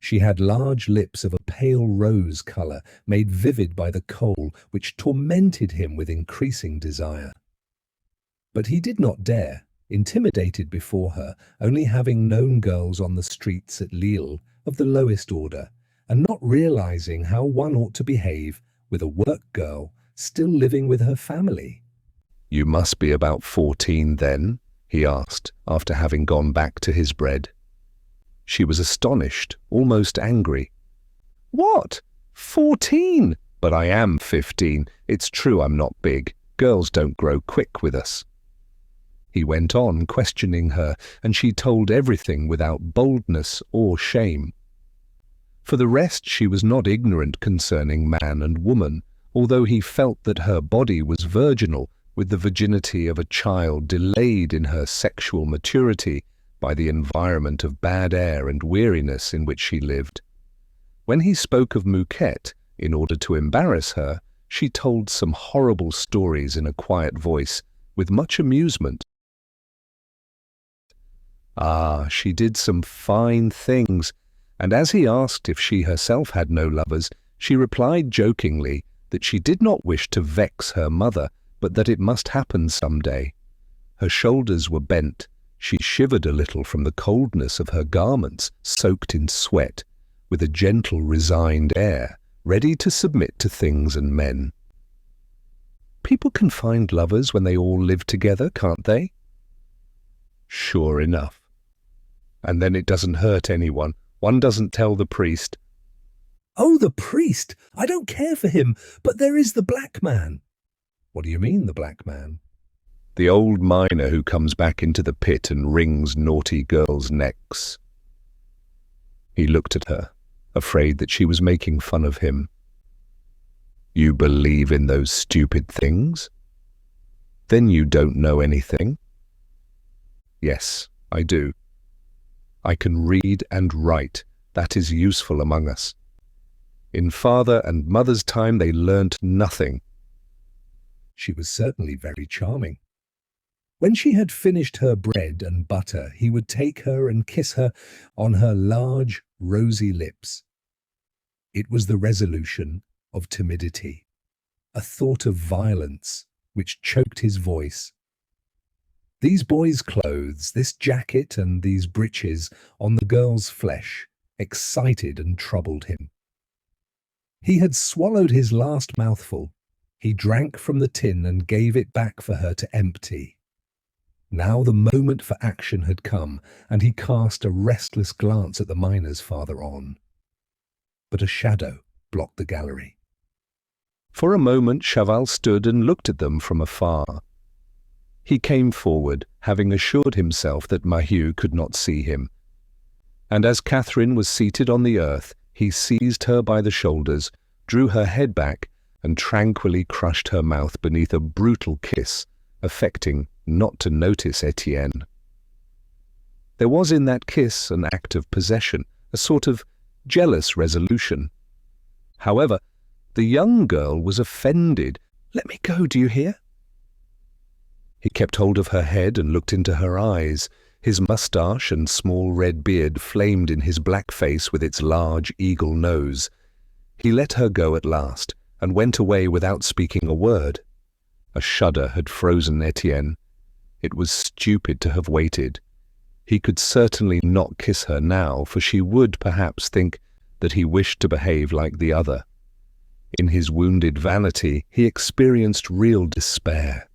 She had large lips of a pale rose colour, made vivid by the coal, which tormented him with increasing desire. But he did not dare, intimidated before her, only having known girls on the streets at Lille of the lowest order, and not realizing how one ought to behave with a work girl still living with her family. You must be about 14 then, he asked, after having gone back to his bread. She was astonished, almost angry. What? 14? But I am 15. It's true I'm not big. Girls don't grow quick with us. He went on questioning her, and she told everything without boldness or shame. For the rest, she was not ignorant concerning man and woman, although he felt that her body was virginal, with the virginity of a child delayed in her sexual maturity by the environment of bad air and weariness in which she lived. When he spoke of Mouquette, in order to embarrass her, She told some horrible stories in a quiet voice, with much amusement. Ah, she did some fine things, and as he asked if she herself had no lovers, she replied jokingly that she did not wish to vex her mother, but that it must happen some day. Her shoulders were bent. She shivered a little from the coldness of her garments, soaked in sweat, with a gentle, resigned air, ready to submit to things and men. People can find lovers when they all live together, can't they? Sure enough. And then it doesn't hurt anyone. One doesn't tell the priest. Oh, the priest! I don't care for him, but there is the black man. What do you mean, the black man? The old miner who comes back into the pit and wrings naughty girls' necks. He looked at her, afraid that she was making fun of him. You believe in those stupid things? Then you don't know anything? Yes, I do. I can read and write. That is useful among us. In father and mother's time they learnt nothing. She was certainly very charming. When she had finished her bread and butter, he would take her and kiss her on her large, rosy lips. It was the resolution of timidity, a thought of violence which choked his voice. These boys' clothes, this jacket and these breeches on the girl's flesh, excited and troubled him. He had swallowed his last mouthful. He drank from the tin and gave it back for her to empty. Now the moment for action had come, and he cast a restless glance at the miners farther on. But a shadow blocked the gallery. For a moment Chaval stood and looked at them from afar. He came forward, having assured himself that Maheu could not see him. And as Catherine was seated on the earth, he seized her by the shoulders, drew her head back, and tranquilly crushed her mouth beneath a brutal kiss, affecting not to notice Étienne. There was in that kiss an act of possession, a sort of jealous resolution. However, the young girl was offended. "Let me go, do you hear?" He kept hold of her head and looked into her eyes. His moustache and small red beard flamed in his black face with its large eagle nose. He let her go at last, and went away without speaking a word. A shudder had frozen Étienne. It was stupid to have waited. He could certainly not kiss her now, for she would perhaps think that he wished to behave like the other. In his wounded vanity, he experienced real despair.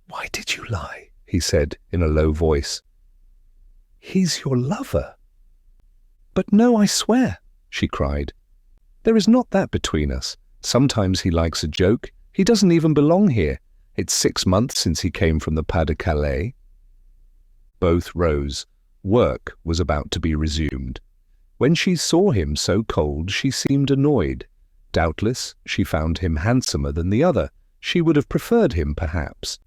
"Why did you lie?" he said in a low voice. "He's your lover." "But no, I swear," she cried. "There is not that between us. Sometimes he likes a joke. He doesn't even belong here. It's 6 months since he came from the Pas de Calais." Both rose. Work was about to be resumed. When she saw him so cold, she seemed annoyed. Doubtless, she found him handsomer than the other. She would have preferred him, perhaps.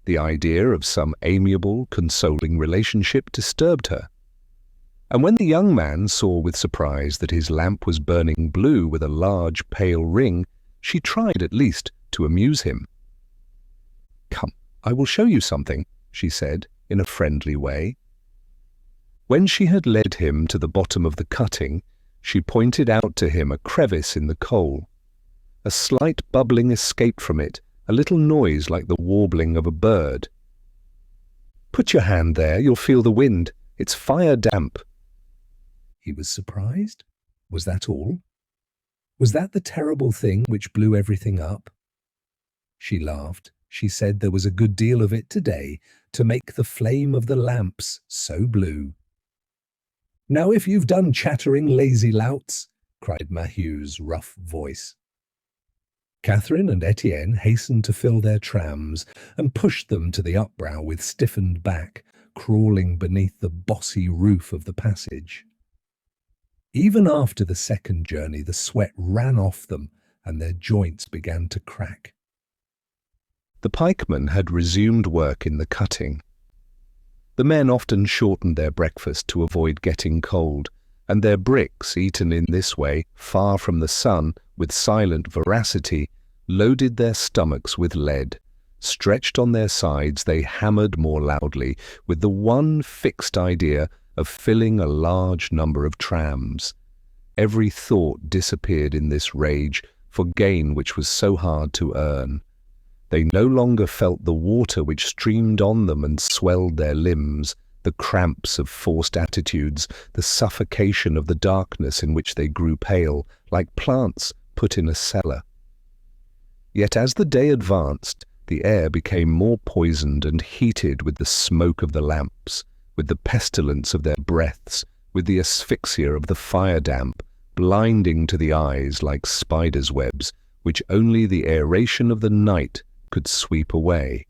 The idea of some amiable, consoling relationship disturbed her. And when the young man saw with surprise that his lamp was burning blue with a large pale ring, she tried at least to amuse him. "Come, I will show you something," she said in a friendly way. When she had led him to the bottom of the cutting, she pointed out to him a crevice in the coal. A slight bubbling escaped from it, a little noise like the warbling of a bird. "Put your hand there, you'll feel the wind. It's fire damp." He was surprised. Was that all? Was that the terrible thing which blew everything up? She laughed. She said there was a good deal of it today to make the flame of the lamps so blue. "Now if you've done chattering, lazy louts," cried Maheu's rough voice. Catherine and Étienne hastened to fill their trams and pushed them to the upbrow with stiffened back, crawling beneath the bossy roof of the passage. Even after the second journey, the sweat ran off them and their joints began to crack. The pikemen had resumed work in the cutting. The men often shortened their breakfast to avoid getting cold, and their bricks, eaten in this way, far from the sun, with silent voracity, loaded their stomachs with lead. Stretched on their sides, they hammered more loudly, with the one fixed idea of filling a large number of trams. Every thought disappeared in this rage for gain which was so hard to earn. They no longer felt the water which streamed on them and swelled their limbs, the cramps of forced attitudes, the suffocation of the darkness in which they grew pale, like plants put in a cellar. Yet as the day advanced, the air became more poisoned and heated with the smoke of the lamps, with the pestilence of their breaths, with the asphyxia of the fire damp, blinding to the eyes like spiders' webs, which only the aeration of the night could sweep away.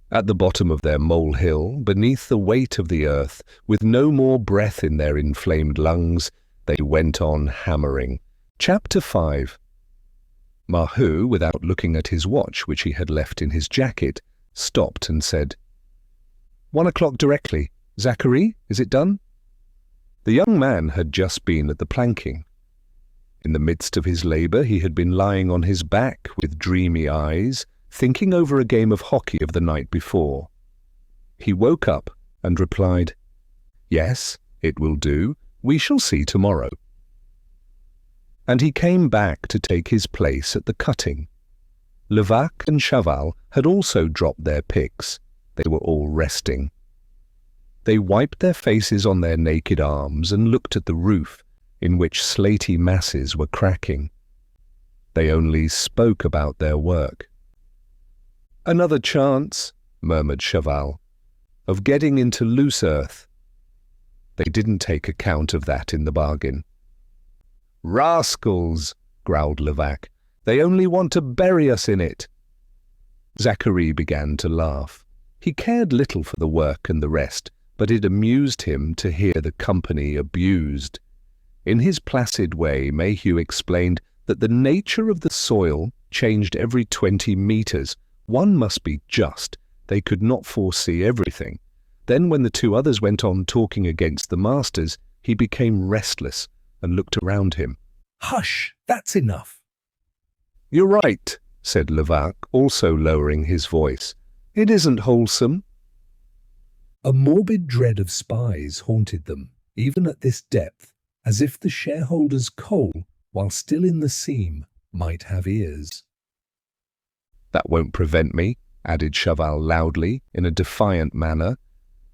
At the bottom of their molehill, beneath the weight of the earth, with no more breath in their inflamed lungs, they went on hammering. Chapter 5. Maheu, without looking at his watch, which he had left in his jacket, stopped and said, 1 o'clock directly. Zachary, is it done? The young man had just been at the planking. In the midst of his labour he had been lying on his back with dreamy eyes, thinking over a game of hockey of the night before. He woke up and replied, "Yes, it will do. We shall see tomorrow." And he came back to take his place at the cutting. Levaque and Chaval had also dropped their picks. They were all resting. They wiped their faces on their naked arms and looked at the roof, in which slaty masses were cracking. They only spoke about their work. "Another chance," murmured Chaval, "of getting into loose earth." They didn't take account of that in the bargain. "Rascals," growled Levaque. "They only want to bury us in it." Zachary began to laugh. He cared little for the work and the rest, but it amused him to hear the company abused. In his placid way, Maheu explained that the nature of the soil changed every 20 meters. One must be just. They could not foresee everything. Then when the two others went on talking against the masters, he became restless and looked around him. "Hush, that's enough." "You're right," said Levaque, also lowering his voice. "It isn't wholesome." A morbid dread of spies haunted them, even at this depth, as if the shareholders' coal, while still in the seam, might have ears. "That won't prevent me," added Chaval loudly, in a defiant manner,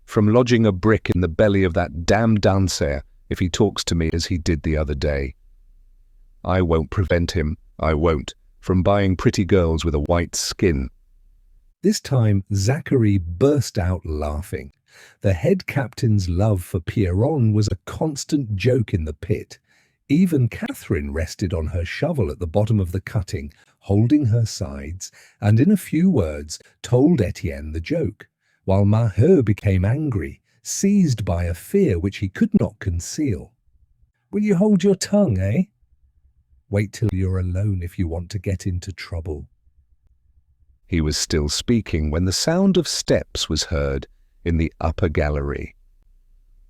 "from lodging a brick in the belly of that damned dancer if he talks to me as he did the other day. I won't prevent him, I won't, from buying pretty girls with a white skin." This time Zachary burst out laughing. The head captain's love for Pierron was a constant joke in the pit. Even Catherine rested on her shovel at the bottom of the cutting, holding her sides, and in a few words told Étienne the joke, while Maheu became angry, seized by a fear which he could not conceal. "Will you hold your tongue, eh? Wait till you're alone if you want to get into trouble." He was still speaking when the sound of steps was heard in the upper gallery.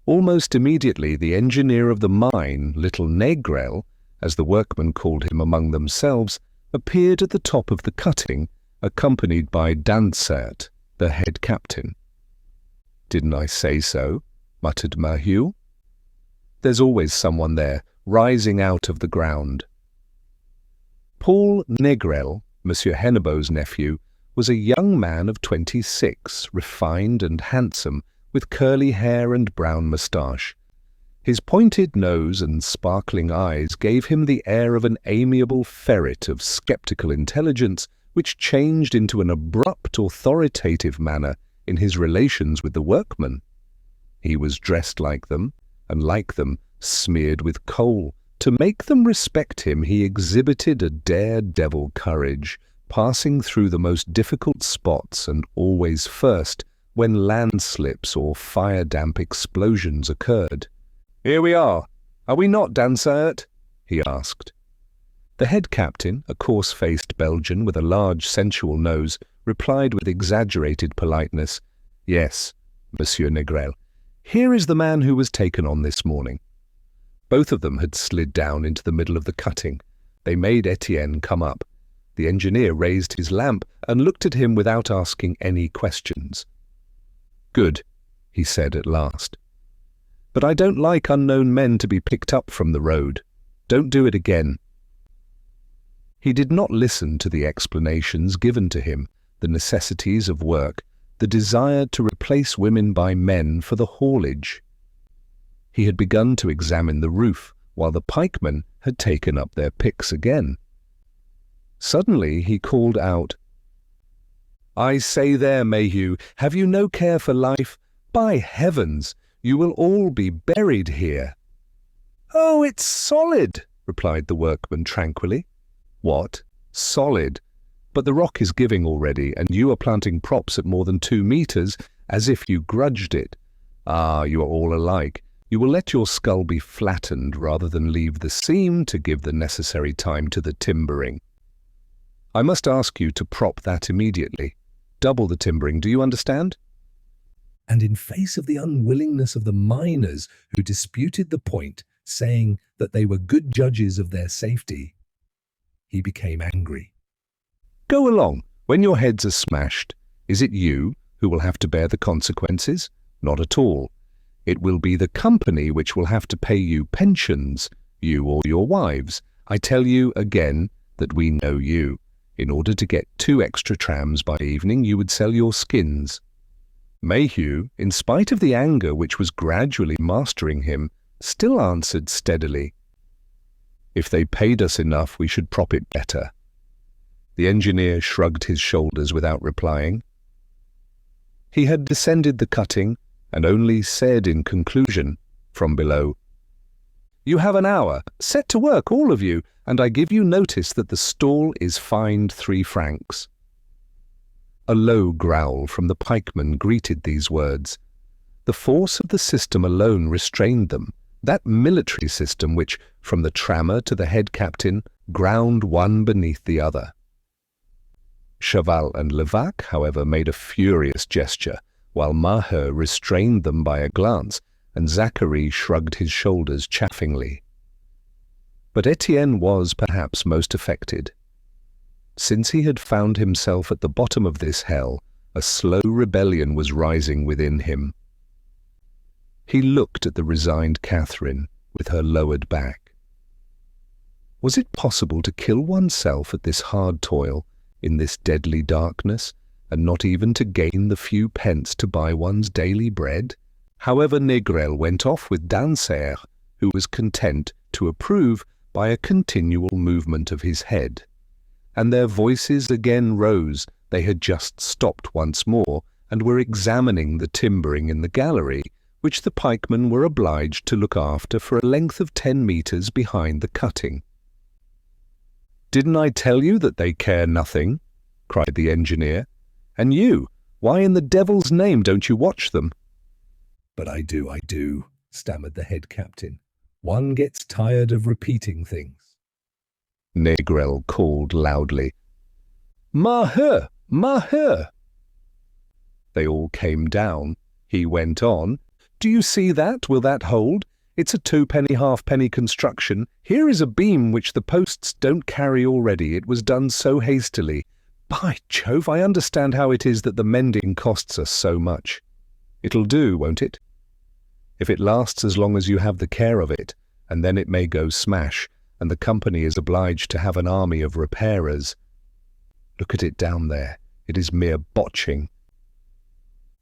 Almost immediately the engineer of the mine, little Négrel, as the workmen called him among themselves, appeared at the top of the cutting, accompanied by Dansaert, the head captain. "Didn't I say so?" muttered Maheu. "There's always someone there, rising out of the ground." Paul Négrel, Monsieur Hennebeau's nephew, was a young man of 26, refined and handsome, with curly hair and brown moustache. His pointed nose and sparkling eyes gave him the air of an amiable ferret of sceptical intelligence, which changed into an abrupt, authoritative manner in his relations with the workmen. He was dressed like them, and like them, smeared with coal. To make them respect him, he exhibited a daredevil courage, passing through the most difficult spots and always first when landslips or fire-damp explosions occurred. "Here we are. Are we not, Dansaert?" he asked. The head captain, a coarse-faced Belgian with a large sensual nose, replied with exaggerated politeness, "Yes, Monsieur Négrel. Here is the man who was taken on this morning." Both of them had slid down into the middle of the cutting. They made Étienne come up. The engineer raised his lamp and looked at him without asking any questions. "Good," he said at last. "But I don't like unknown men to be picked up from the road. Don't do it again." He did not listen to the explanations given to him, the necessities of work, the desire to replace women by men for the haulage. He had begun to examine the roof, while the pikemen had taken up their picks again. Suddenly he called out, "I say there, Maheu, have you no care for life? By heavens, you will all be buried here." "Oh, it's solid," replied the workman tranquilly. "What? Solid? But the rock is giving already, and you are planting props at more than 2 meters, as if you grudged it. Ah, you are all alike. You will let your skull be flattened rather than leave the seam to give the necessary time to the timbering. I must ask you to prop that immediately. Double the timbering, do you understand?" And in face of the unwillingness of the miners who disputed the point, saying that they were good judges of their safety, he became angry. "Go along. When your heads are smashed, is it you who will have to bear the consequences? Not at all. It will be the company which will have to pay you pensions, you or your wives. I tell you again that we know you. In order to get 2 extra trams by evening, you would sell your skins." Maheu, in spite of the anger which was gradually mastering him, still answered steadily, "If they paid us enough, we should prop it better." The engineer shrugged his shoulders without replying. He had descended the cutting and only said in conclusion, from below, "You have an hour. Set to work, all of you, and I give you notice that the stall is fined 3 francs. A low growl from the pikemen greeted these words. The force of the system alone restrained them, that military system which, from the trammer to the head captain, ground one beneath the other. Chaval and Levaque, however, made a furious gesture, while Maheu restrained them by a glance, and Zachary shrugged his shoulders chaffingly. But Étienne was perhaps most affected. Since he had found himself at the bottom of this hell, a slow rebellion was rising within him. He looked at the resigned Catherine with her lowered back. Was it possible to kill oneself at this hard toil, in this deadly darkness, and not even to gain the few pence to buy one's daily bread? However, Négrel went off with Dansaert, who was content to approve by a continual movement of his head. And their voices again rose. They had just stopped once more, and were examining the timbering in the gallery, which the pikemen were obliged to look after for a length of 10 meters behind the cutting. "Didn't I tell you that they care nothing?" cried the engineer. "And you, why in the devil's name don't you watch them?" "But I do," stammered the head captain. "One gets tired of repeating things." Négrel called loudly, "Maheu! Maheu!" They all came down. He went on, "Do you see that? Will that hold? It's a 2-penny halfpenny construction. Here is a beam which the posts don't carry already. It was done so hastily. By Jove, I understand how it is that the mending costs us so much. It'll do, won't it? If it lasts as long as you have the care of it, and then it may go smash, and the company is obliged to have an army of repairers. Look at it down there. It is mere botching."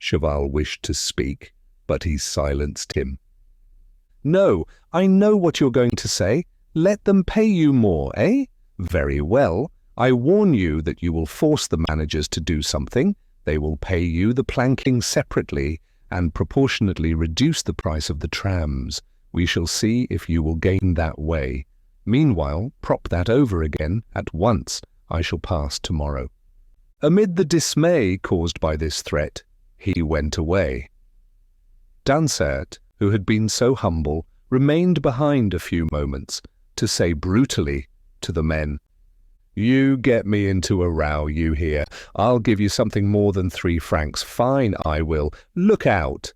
Chaval wished to speak, but he silenced him. "No, I know what you're going to say. Let them pay you more, eh? Very well. I warn you that you will force the managers to do something. They will pay you the planking separately and proportionately reduce the price of the trams. We shall see if you will gain that way. Meanwhile, prop that over again at once. I shall pass tomorrow." Amid the dismay caused by this threat, he went away. Dansaert, who had been so humble, remained behind a few moments to say brutally to the men, "You get me into a row, you hear? I'll give you something more than 3 francs. Fine, I will. Look out!"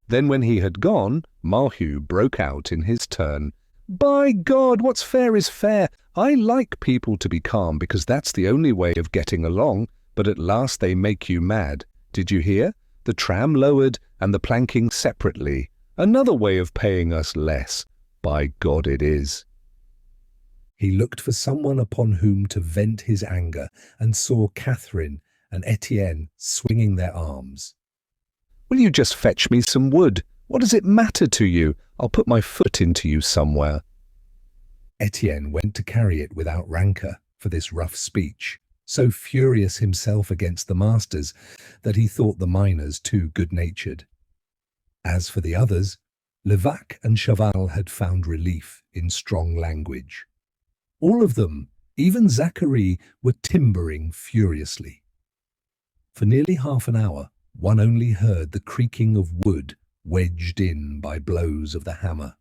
Then when he had gone, Maheu broke out in his turn. "By God, what's fair is fair. I like people to be calm because that's the only way of getting along, but at last they make you mad. Did you hear? The tram lowered and the planking separately. Another way of paying us less. By God it is." He looked for someone upon whom to vent his anger and saw Catherine and Étienne swinging their arms. "Will you just fetch me some wood? What does it matter to you? I'll put my foot into you somewhere." Étienne went to carry it without rancour for this rough speech, so furious himself against the masters that he thought the miners too good-natured. As for the others, Levaque and Chaval had found relief in strong language. All of them, even Zacharie, were timbering furiously. For nearly half an hour, one only heard the creaking of wood wedged in by blows of the hammer.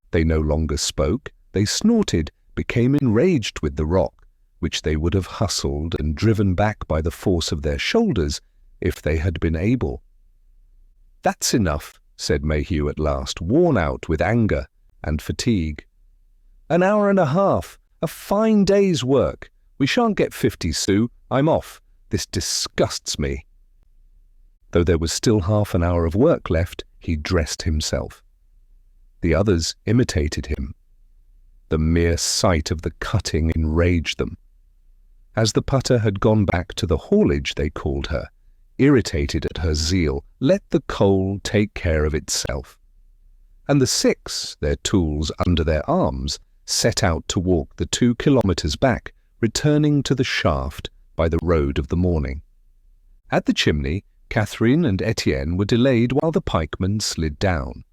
They no longer spoke. They snorted, became enraged with the rock, which they would have hustled and driven back by the force of their shoulders if they had been able. "That's enough," said Maheu at last, worn out with anger and fatigue. "An hour and a half, a fine day's work. We shan't get 50 sous. I'm off. This disgusts me." Though there was still half an hour of work left, he dressed himself. The others imitated him. The mere sight of the cutting enraged them. As the putter had gone back to the haulage they called her, irritated at her zeal, let the coal take care of itself. And the six, their tools under their arms, set out to walk the 2 kilometres back, returning to the shaft by the road of the morning. At the chimney, Catherine and Étienne were delayed while the pikemen slid down.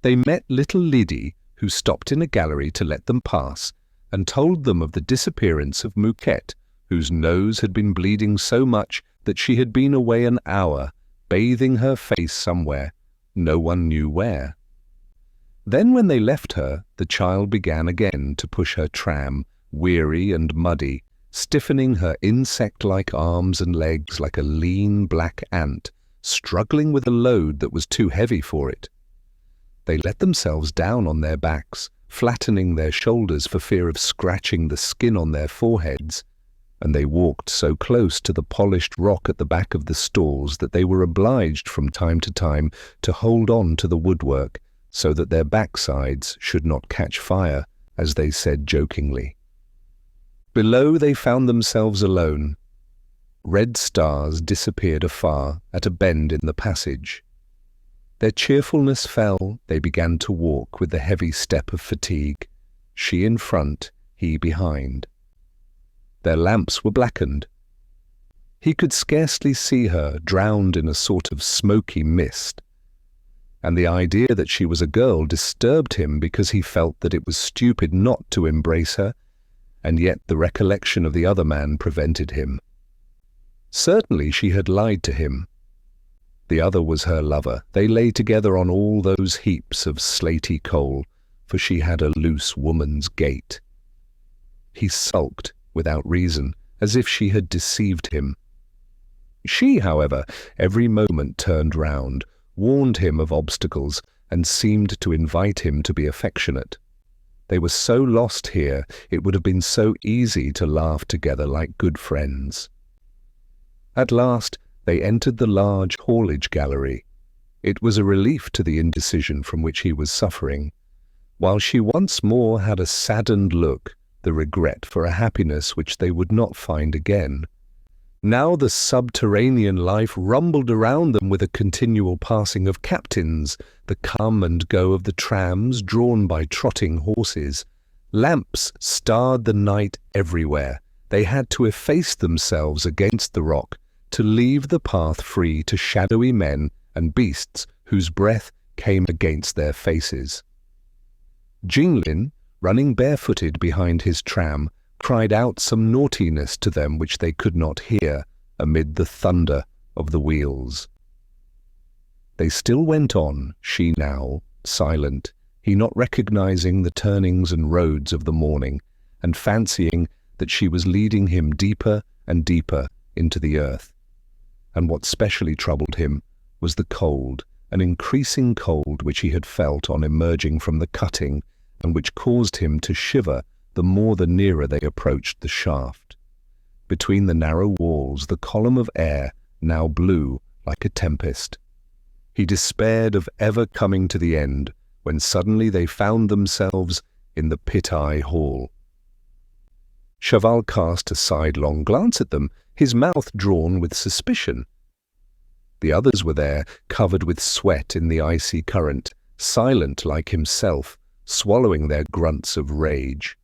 They met little Lydie, who stopped in a gallery to let them pass, and told them of the disappearance of Mouquette, whose nose had been bleeding so much that she had been away an hour, bathing her face somewhere, no one knew where. Then when they left her, the child began again to push her tram, weary and muddy, stiffening her insect-like arms and legs like a lean black ant, struggling with a load that was too heavy for it. They let themselves down on their backs, flattening their shoulders for fear of scratching the skin on their foreheads, and they walked so close to the polished rock at the back of the stalls that they were obliged from time to time to hold on to the woodwork so that their backsides should not catch fire, as they said jokingly. Below they found themselves alone. Red stars disappeared afar at a bend in the passage. Their cheerfulness fell, they began to walk with the heavy step of fatigue, she in front, he behind. Their lamps were blackened. He could scarcely see her, drowned in a sort of smoky mist, and the idea that she was a girl disturbed him because he felt that it was stupid not to embrace her, and yet the recollection of the other man prevented him. Certainly she had lied to him. The other was her lover. They lay together on all those heaps of slaty coal, for she had a loose woman's gait. He sulked, without reason, as if she had deceived him. She, however, every moment turned round, warned him of obstacles, and seemed to invite him to be affectionate. They were so lost here, it would have been so easy to laugh together like good friends. At last, they entered the large haulage gallery. It was a relief to the indecision from which he was suffering, while she once more had a saddened look, the regret for a happiness which they would not find again. Now the subterranean life rumbled around them with a continual passing of captains, the come and go of the trams drawn by trotting horses. Lamps starred the night everywhere. They had to efface themselves against the rock, to leave the path free to shadowy men and beasts whose breath came against their faces. Jinglin, running barefooted behind his tram, cried out some naughtiness to them which they could not hear amid the thunder of the wheels. They still went on, she now, silent, he not recognizing the turnings and roads of the morning, and fancying that she was leading him deeper and deeper into the earth. And what specially troubled him was the cold, an increasing cold which he had felt on emerging from the cutting and which caused him to shiver the more the nearer they approached the shaft. Between the narrow walls the column of air now blew like a tempest. He despaired of ever coming to the end when suddenly they found themselves in the pit-eye hall. Chaval cast a sidelong glance at them, his mouth drawn with suspicion. The others were there, covered with sweat in the icy current, silent like himself, swallowing their grunts of rage.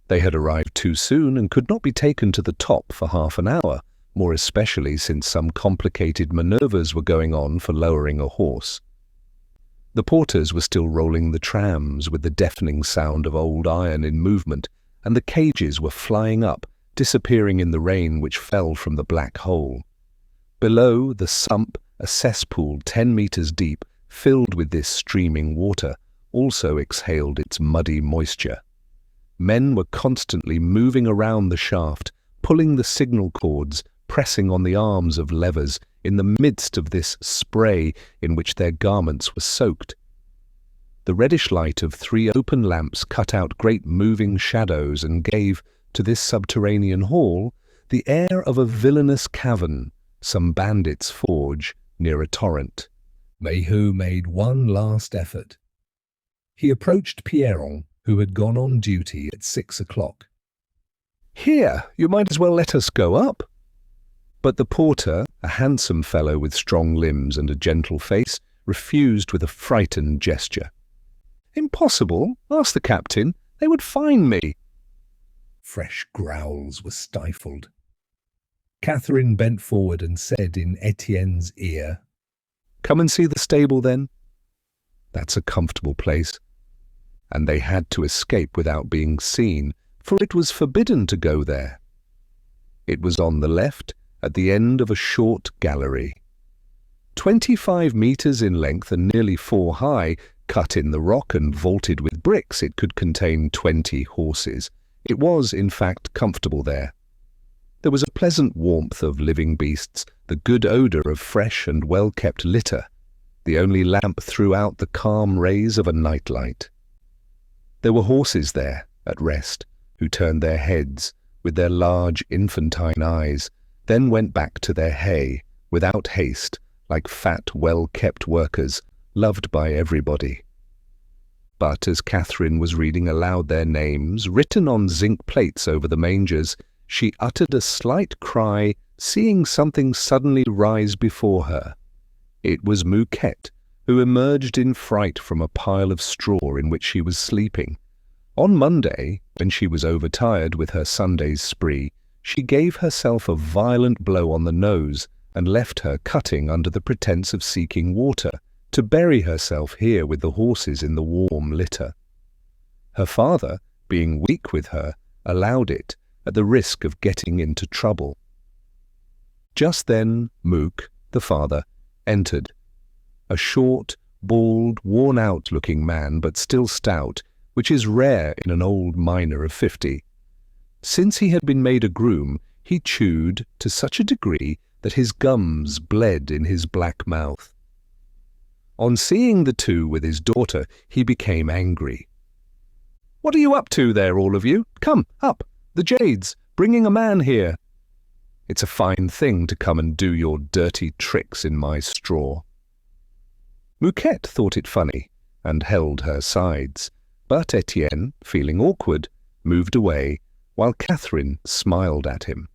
They had arrived too soon and could not be taken to the top for half an hour, more especially since some complicated manoeuvres were going on for lowering a horse. The porters were still rolling the trams with the deafening sound of old iron in movement, and the cages were flying up, disappearing in the rain which fell from the black hole. Below, the sump, a cesspool 10 meters deep, filled with this streaming water, also exhaled its muddy moisture. Men were constantly moving around the shaft, pulling the signal cords, pressing on the arms of levers in the midst of this spray in which their garments were soaked. The reddish light of 3 open lamps cut out great moving shadows and gave, to this subterranean hall, the air of a villainous cavern, some bandit's forge near a torrent. Maheu made one last effort. He approached Pierron, who had gone on duty at 6 o'clock. "Here, you might as well let us go up." But the porter, a handsome fellow with strong limbs and a gentle face, refused with a frightened gesture. "Impossible. Ask the captain. They would fine me." Fresh growls were stifled. Catherine bent forward and said in Étienne's ear, "Come and see the stable, then. That's a comfortable place." And they had to escape without being seen, for it was forbidden to go there. It was on the left, at the end of a short gallery. 25 meters in length and nearly 4 high, cut in the rock and vaulted with bricks, it could contain 20 horses. It was, in fact, comfortable there. There was a pleasant warmth of living beasts, the good odour of fresh and well-kept litter. The only lamp threw out the calm rays of a nightlight. There were horses there, at rest, who turned their heads, with their large infantine eyes, then went back to their hay, without haste, like fat, well-kept workers, loved by everybody. But as Catherine was reading aloud their names, written on zinc plates over the mangers, she uttered a slight cry, seeing something suddenly rise before her. It was Mouquette, who emerged in fright from a pile of straw in which she was sleeping. On Monday, when she was overtired with her Sunday's spree, she gave herself a violent blow on the nose and left her cutting under the pretence of seeking water, to bury herself here with the horses in the warm litter. Her father, being weak with her, allowed it, at the risk of getting into trouble. Just then Mouk, the father, entered. A short, bald, worn-out-looking man, but still stout, which is rare in an old miner of 50. Since he had been made a groom, he chewed to such a degree that his gums bled in his black mouth. On seeing the two with his daughter, he became angry. "What are you up to there, all of you? Come, up! The jades, bringing a man here. It's a fine thing to come and do your dirty tricks in my straw." Mouquette thought it funny, and held her sides, but Étienne, feeling awkward, moved away, while Catherine smiled at him.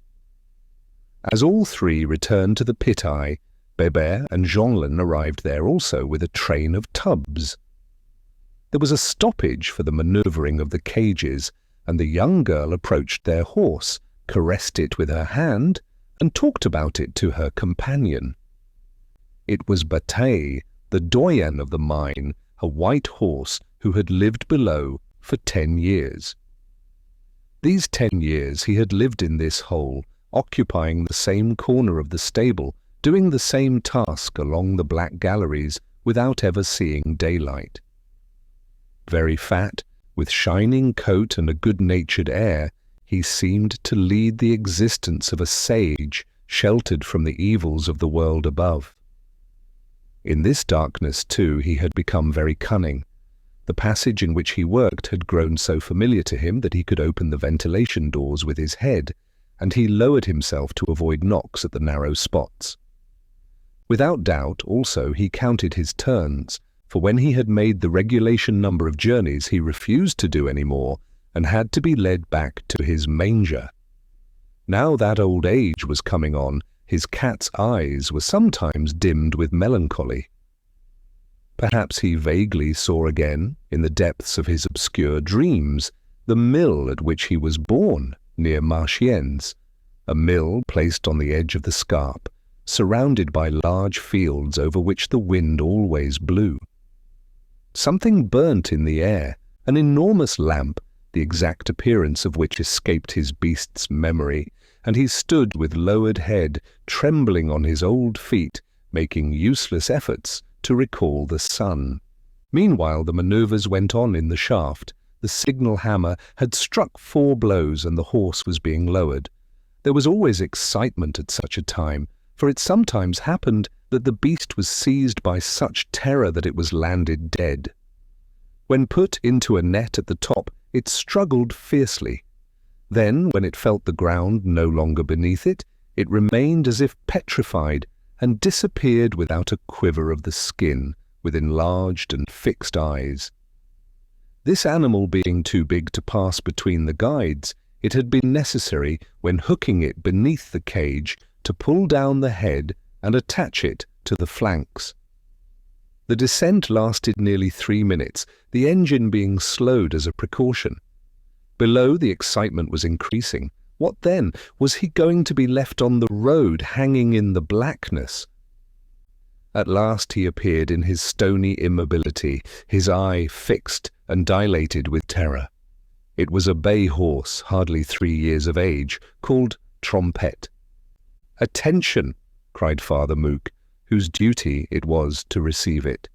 As all three returned to the pit-eye, Bébert and Jeanlin arrived there also with a train of tubs. There was a stoppage for the manoeuvring of the cages, and the young girl approached their horse, caressed it with her hand, and talked about it to her companion. It was Bataille, the doyen of the mine, a white horse who had lived below for 10 years. These 10 years he had lived in this hole, occupying the same corner of the stable, doing the same task along the black galleries without ever seeing daylight. Very fat, with shining coat and a good-natured air, he seemed to lead the existence of a sage sheltered from the evils of the world above. In this darkness, too, he had become very cunning. The passage in which he worked had grown so familiar to him that he could open the ventilation doors with his head, and he lowered himself to avoid knocks at the narrow spots. Without doubt, also, he counted his turns, for when he had made the regulation number of journeys he refused to do any more, and had to be led back to his manger. Now that old age was coming on, his cat's eyes were sometimes dimmed with melancholy. Perhaps he vaguely saw again, in the depths of his obscure dreams, the mill at which he was born, near Marchiennes, a mill placed on the edge of the scarp, surrounded by large fields over which the wind always blew. Something burnt in the air, an enormous lamp, the exact appearance of which escaped his beast's memory, and he stood with lowered head, trembling on his old feet, making useless efforts to recall the sun. Meanwhile the manoeuvres went on in the shaft. The signal hammer had struck 4 blows and the horse was being lowered. There was always excitement at such a time, for it sometimes happened that the beast was seized by such terror that it was landed dead. When put into a net at the top, it struggled fiercely. Then, when it felt the ground no longer beneath it, it remained as if petrified and disappeared without a quiver of the skin, with enlarged and fixed eyes. This animal being too big to pass between the guides, it had been necessary, when hooking it beneath the cage, to pull down the head and attach it to the flanks. The descent lasted nearly 3 minutes, the engine being slowed as a precaution. Below, the excitement was increasing. What then? Was he going to be left on the road, hanging in the blackness? At last he appeared in his stony immobility, his eye fixed and dilated with terror. It was a bay horse, hardly 3 years of age, called Trompette. "Attention!" cried Father Mouque, whose duty it was to receive it.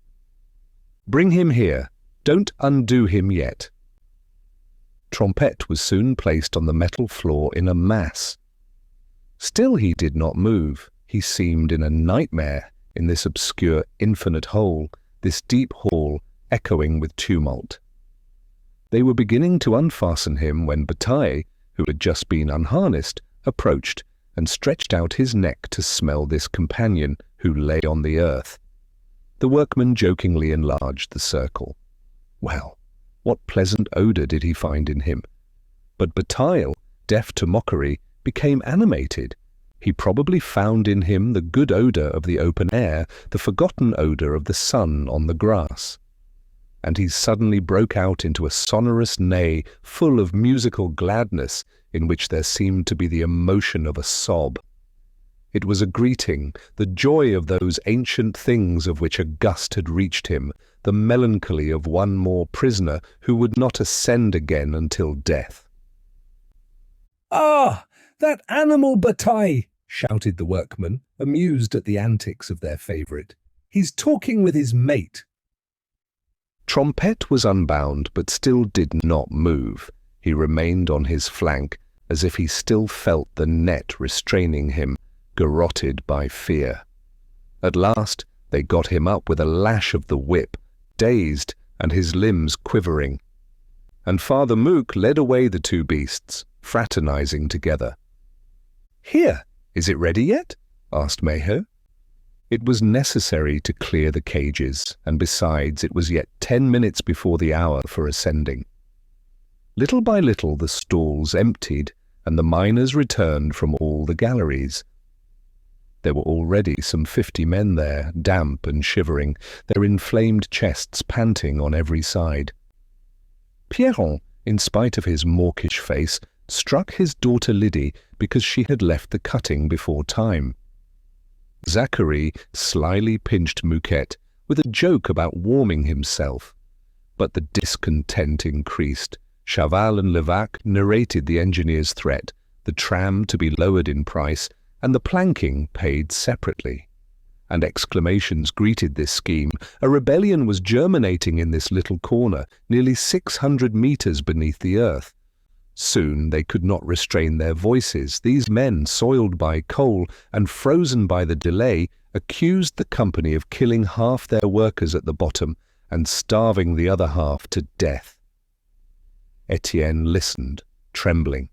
"Bring him here. Don't undo him yet." Trompette was soon placed on the metal floor in a mass. Still he did not move. He seemed in a nightmare, in this obscure infinite hole, this deep hall echoing with tumult. They were beginning to unfasten him when Bataille, who had just been unharnessed, approached and stretched out his neck to smell this companion who lay on the earth. The workman jokingly enlarged the circle. Well, what pleasant odour did he find in him? But Bataille, deaf to mockery, became animated. He probably found in him the good odour of the open air, the forgotten odour of the sun on the grass. And he suddenly broke out into a sonorous neigh, full of musical gladness, in which there seemed to be the emotion of a sob. It was a greeting, the joy of those ancient things of which a gust had reached him, the melancholy of one more prisoner who would not ascend again until death. "Ah, that animal Bataille!" shouted the workmen, amused at the antics of their favourite. "He's talking with his mate." Trompette was unbound, but still did not move. He remained on his flank, as if he still felt the net restraining him, garroted by fear. At last they got him up with a lash of the whip, dazed and his limbs quivering. And Father Mouque led away the 2 beasts, fraternizing together. "Here, is it ready yet?" asked Maheu. It was necessary to clear the cages, and besides it was yet 10 minutes before the hour for ascending. Little by little the stalls emptied, and the miners returned from all the galleries. There were already some 50 men there, damp and shivering, their inflamed chests panting on every side. Pierron, in spite of his mawkish face, struck his daughter Lydie because she had left the cutting before time. Zachary slyly pinched Mouquette with a joke about warming himself. But the discontent increased. Chaval and Levaque narrated the engineer's threat, the tram to be lowered in price, and the planking paid separately. And exclamations greeted this scheme. A rebellion was germinating in this little corner, nearly 600 meters beneath the earth. Soon they could not restrain their voices. These men, soiled by coal and frozen by the delay, accused the company of killing half their workers at the bottom and starving the other half to death. Étienne listened, trembling.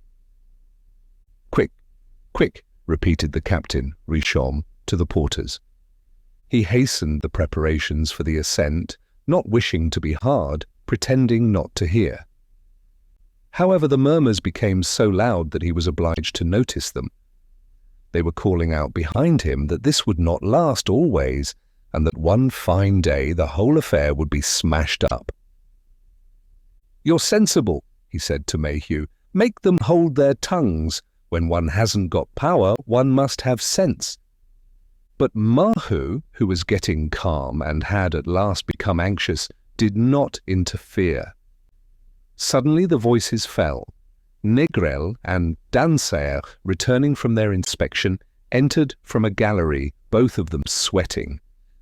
"Quick, quick," repeated the captain, Richomme, to the porters. He hastened the preparations for the ascent, not wishing to be hard, pretending not to hear. However, the murmurs became so loud that he was obliged to notice them. They were calling out behind him that this would not last always, and that one fine day the whole affair would be smashed up. "You're sensible," he said to Maheu. "Make them hold their tongues. When one hasn't got power, one must have sense." But Maheu, who was getting calm and had at last become anxious, did not interfere. Suddenly the voices fell. Négrel and Dansaert, returning from their inspection, entered from a gallery, both of them sweating.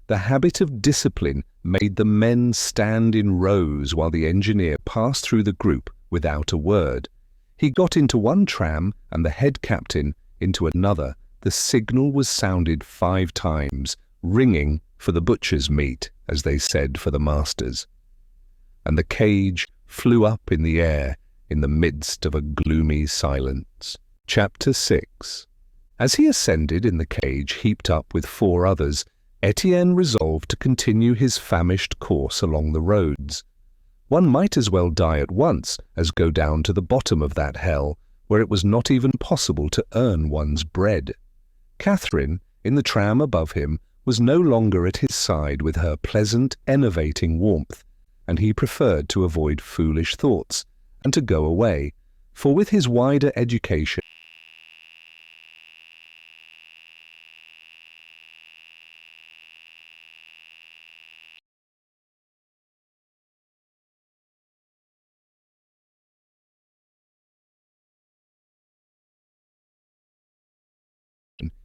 The habit of discipline made the men stand in rows while the engineer passed through the group without a word. He got into one tram and the head captain into another. The signal was sounded 5 times, ringing for the butcher's meat, as they said for the masters. And the cage flew up in the air in the midst of a gloomy silence. Chapter 6. As he ascended in the cage heaped up with 4 others, Étienne resolved to continue his famished course along the roads. One might as well die at once as go down to the bottom of that hell, where it was not even possible to earn one's bread. Catherine, in the tram above him, was no longer at his side with her pleasant, enervating warmth, and he preferred to avoid foolish thoughts and to go away, for with his wider education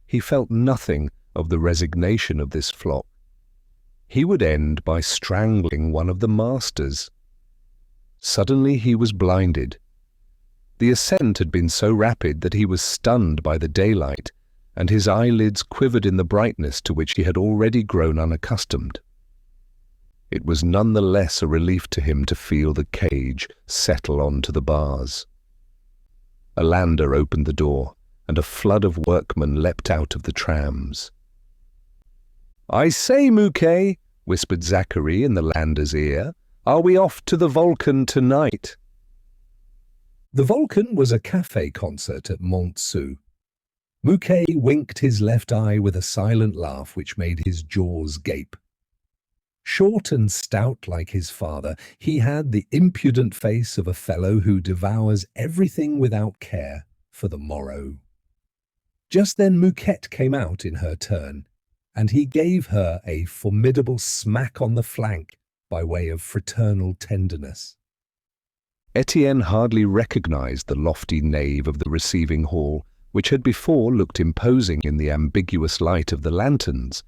he felt nothing of the resignation of this flock. He would end by strangling one of the masters. Suddenly he was blinded. The ascent had been so rapid that he was stunned by the daylight, and his eyelids quivered in the brightness to which he had already grown unaccustomed. It was none the less a relief to him to feel the cage settle onto the bars. A lander opened the door, and a flood of workmen leapt out of the trams. "I say, Mouquet," whispered Zachary in the lander's ear, "are we off to the Vulcan tonight?" The Vulcan was a café concert at Montsou. Mouquet winked his left eye with a silent laugh which made his jaws gape. Short and stout like his father, he had the impudent face of a fellow who devours everything without care for the morrow. Just then Mouquette came out in her turn, and he gave her a formidable smack on the flank by way of fraternal tenderness. Étienne hardly recognized the lofty nave of the receiving hall, which had before looked imposing in the ambiguous light of the lanterns.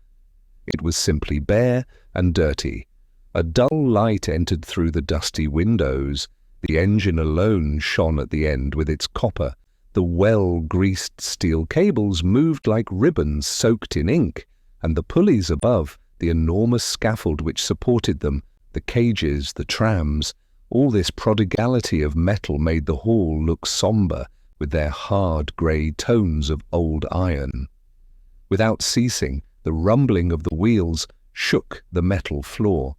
It was simply bare and dirty. A dull light entered through the dusty windows. The engine alone shone at the end with its copper. The well-greased steel cables moved like ribbons soaked in ink, and the pulleys above, the enormous scaffold which supported them, the cages, the trams, all this prodigality of metal made the hall look sombre with their hard grey tones of old iron. Without ceasing, the rumbling of the wheels shook the metal floor,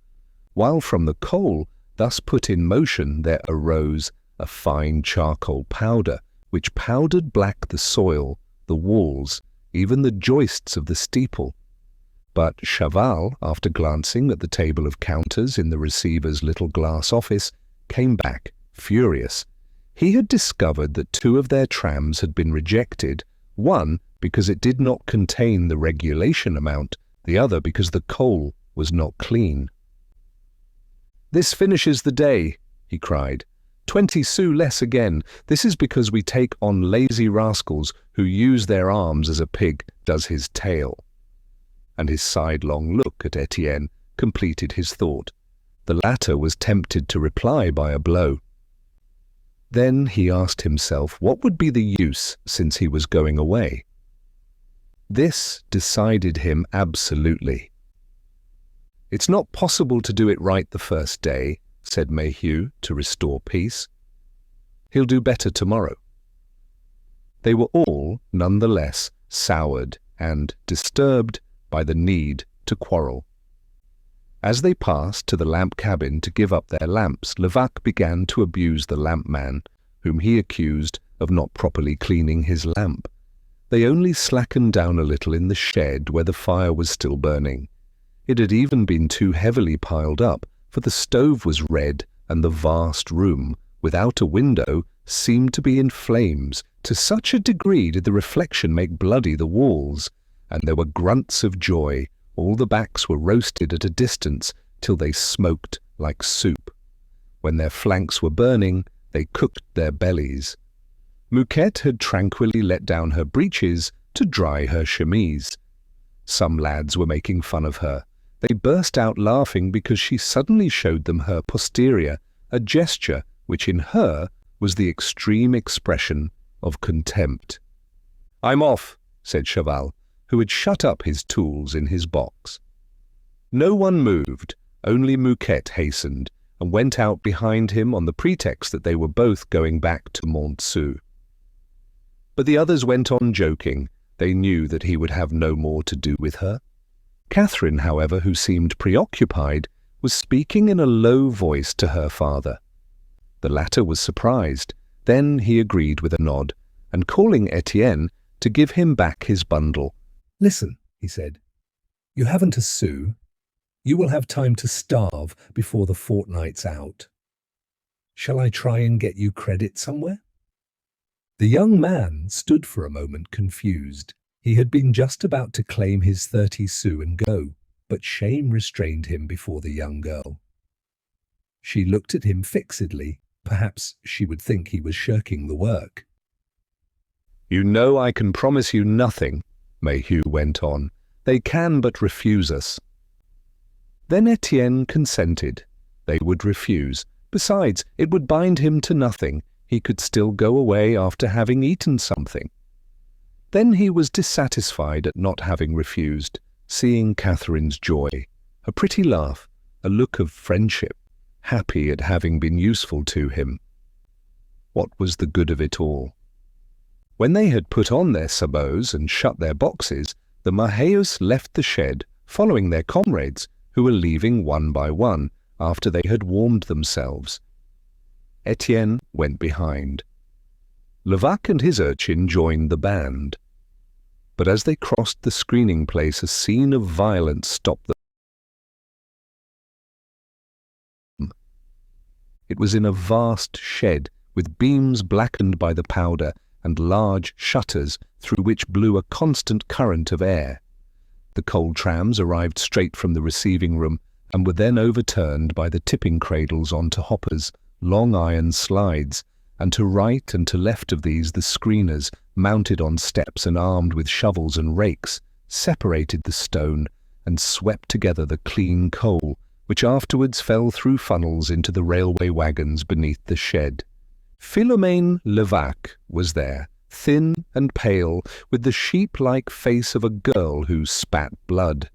while from the coal thus put in motion there arose a fine charcoal powder, which powdered black the soil, the walls, even the joists of the steeple. But Chaval, after glancing at the table of counters in the receiver's little glass office, came back, furious. He had discovered that 2 of their trams had been rejected, one because it did not contain the regulation amount, the other because the coal was not clean. "This finishes the day," he cried. 20 sous less again. This is because we take on lazy rascals who use their arms as a pig does his tail." And his sidelong look at Étienne completed his thought. The latter was tempted to reply by a blow. Then he asked himself what would be the use since he was going away. This decided him absolutely. "It's not possible to do it right the first day," said Maheu to restore peace. "He'll do better tomorrow." They were all, nonetheless, soured and disturbed by the need to quarrel. As they passed to the lamp cabin to give up their lamps, Levaque began to abuse the lampman, whom he accused of not properly cleaning his lamp. They only slackened down a little in the shed where the fire was still burning. It had even been too heavily piled up, for the stove was red and the vast room, without a window, seemed to be in flames. To such a degree did the reflection make bloody the walls, and there were grunts of joy. All the backs were roasted at a distance till they smoked like soup. When their flanks were burning, they cooked their bellies. Mouquette had tranquilly let down her breeches to dry her chemise. Some lads were making fun of her. They burst out laughing because she suddenly showed them her posterior, a gesture which in her was the extreme expression of contempt. "I'm off," said Chaval, who had shut up his tools in his box. No one moved, only Mouquette hastened, and went out behind him on the pretext that they were both going back to Montsou. But the others went on joking. They knew that he would have no more to do with her. Catherine, however, who seemed preoccupied, was speaking in a low voice to her father. The latter was surprised. Then he agreed with a nod, and calling Étienne to give him back his bundle. "Listen," he said, "you haven't a sou. You will have time to starve before the fortnight's out. Shall I try and get you credit somewhere?" The young man stood for a moment confused. He had been just about to claim his 30 sous and go, but shame restrained him before the young girl. She looked at him fixedly. Perhaps she would think he was shirking the work. "You know I can promise you nothing," Maheu went on. "They can but refuse us." Then Étienne consented. They would refuse. Besides, it would bind him to nothing. He could still go away after having eaten something. Then he was dissatisfied at not having refused, seeing Catherine's joy, a pretty laugh, a look of friendship, happy at having been useful to him. What was the good of it all? When they had put on their sabots and shut their boxes, the Maheus left the shed, following their comrades, who were leaving one by one after they had warmed themselves. Étienne went behind. Levaque and his urchin joined the band. But as they crossed the screening place, a scene of violence stopped them. It was in a vast shed, with beams blackened by the powder and large shutters through which blew a constant current of air. The coal trams arrived straight from the receiving room and were then overturned by the tipping cradles onto hoppers, long iron slides, and to right and to left of these the screeners, mounted on steps and armed with shovels and rakes, separated the stone and swept together the clean coal, which afterwards fell through funnels into the railway wagons beneath the shed. Philomène Levaque was there, thin and pale, with the sheep-like face of a girl who spat blood.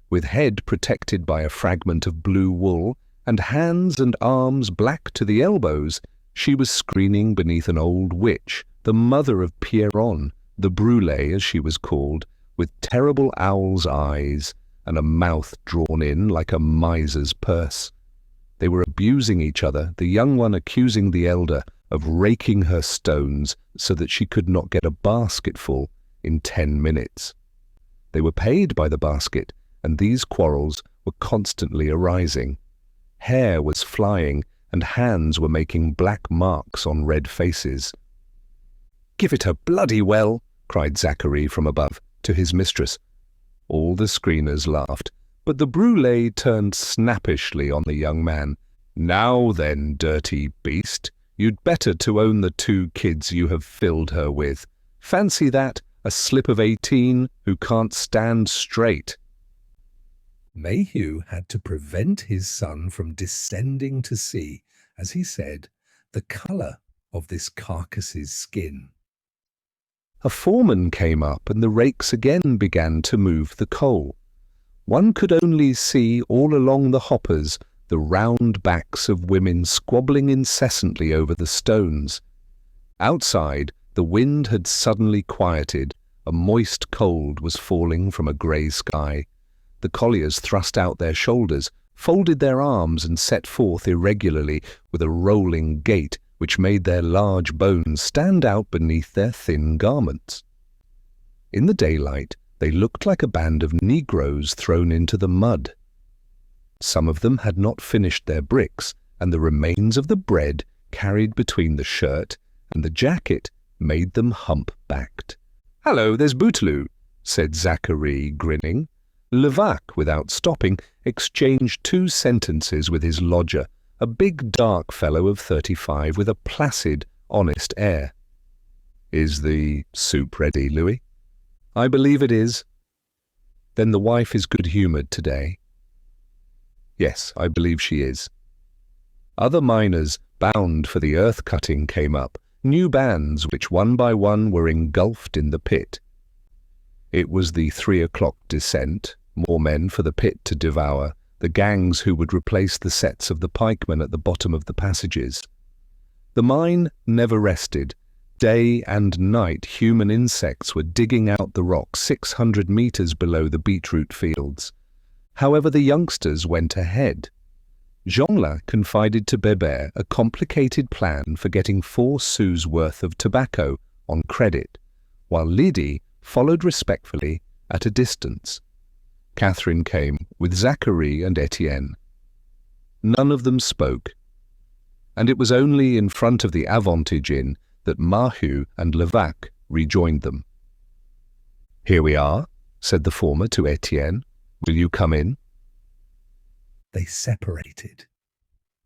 With head protected by a fragment of blue wool, and hands and arms black to the elbows, she was screening beneath an old witch, the mother of Pierron, the brûlée as she was called, with terrible owl's eyes and a mouth drawn in like a miser's purse. They were abusing each other, the young one accusing the elder of raking her stones so that she could not get a basketful in 10 minutes. They were paid by the basket, and these quarrels were constantly arising. Hair was flying, and hands were making black marks on red faces. "Give it her bloody well!" cried Zachary from above to his mistress. All the screeners laughed, but the brûlée turned snappishly on the young man. "Now then, dirty beast, you'd better to own the 2 kids you have filled her with. Fancy that, a slip of 18 who can't stand straight." Maheu had to prevent his son from descending to see, as he said, the colour of this carcass's skin. A foreman came up and the rakes again began to move the coal. One could only see all along the hoppers the round backs of women squabbling incessantly over the stones. Outside, the wind had suddenly quieted. A moist cold was falling from a grey sky. The colliers thrust out their shoulders, folded their arms and set forth irregularly with a rolling gait which made their large bones stand out beneath their thin garments. In the daylight, they looked like a band of Negroes thrown into the mud. Some of them had not finished their bricks, and the remains of the bread carried between the shirt and the jacket made them hump-backed. "Hello, there's Bouteloup," said Zachary, grinning. Levaque, without stopping, exchanged 2 sentences with his lodger, a big dark fellow of 35 with a placid, honest air. "Is the soup ready, Louis?" "I believe it is." "Then the wife is good-humoured today?" "Yes, I believe she is." Other miners, bound for the earth-cutting, came up, new bands which one by one were engulfed in the pit. It was the 3 o'clock descent, more men for the pit to devour, the gangs who would replace the sets of the pikemen at the bottom of the passages. The mine never rested. Day and night human insects were digging out the rock 600 metres below the beetroot fields. However, the youngsters went ahead. Jeanlin confided to Bébert a complicated plan for getting 4 sous worth of tobacco on credit, while Lydie followed respectfully at a distance. Catherine came with Zachary and Étienne. None of them spoke, and it was only in front of the Avantage Inn that Maheu and Levaque rejoined them. "Here we are," said the former to Étienne. "Will you come in?" They separated.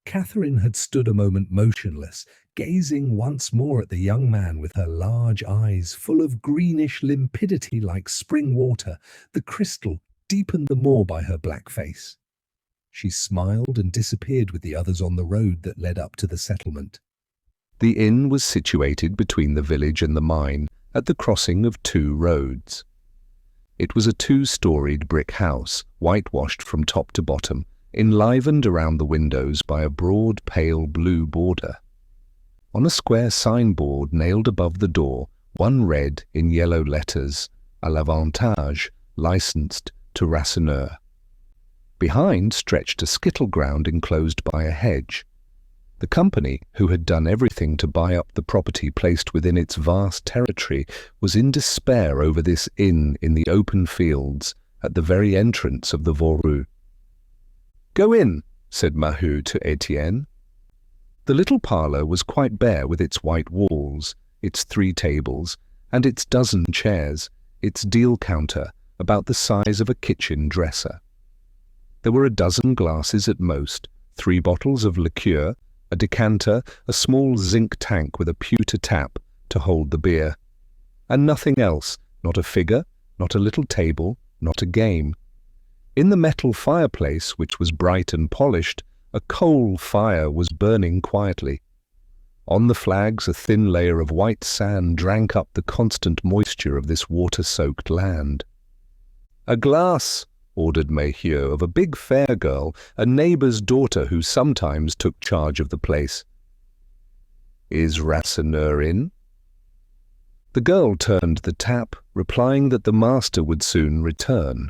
Catherine had stood a moment motionless, gazing once more at the young man with her large eyes full of greenish limpidity like spring water. The crystal deepened the more by her black face. She smiled and disappeared with the others on the road that led up to the settlement. The inn was situated between the village and the mine, at the crossing of 2 roads. It was a 2-storied brick house, whitewashed from top to bottom, enlivened around the windows by a broad pale blue border. On a square signboard nailed above the door, one read in yellow letters, "À l'Avantage, licensed to Rasseneur." Behind stretched a skittle ground enclosed by a hedge. The company, who had done everything to buy up the property placed within its vast territory, was in despair over this inn in the open fields at the very entrance of the Voreux. "Go in," said Maheu to Étienne. The little parlour was quite bare with its white walls, its 3 tables, and its dozen chairs, its deal counter about the size of a kitchen dresser. There were a dozen glasses at most, 3 bottles of liqueur, a decanter, a small zinc tank with a pewter tap to hold the beer. And nothing else, not a figure, not a little table, not a game. In the metal fireplace, which was bright and polished, a coal fire was burning quietly. On the flags a thin layer of white sand drank up the constant moisture of this water-soaked land. "A glass," ordered Maheu of a big fair girl, a neighbour's daughter who sometimes took charge of the place. "Is Rasseneur in?" The girl turned the tap, replying that the master would soon return.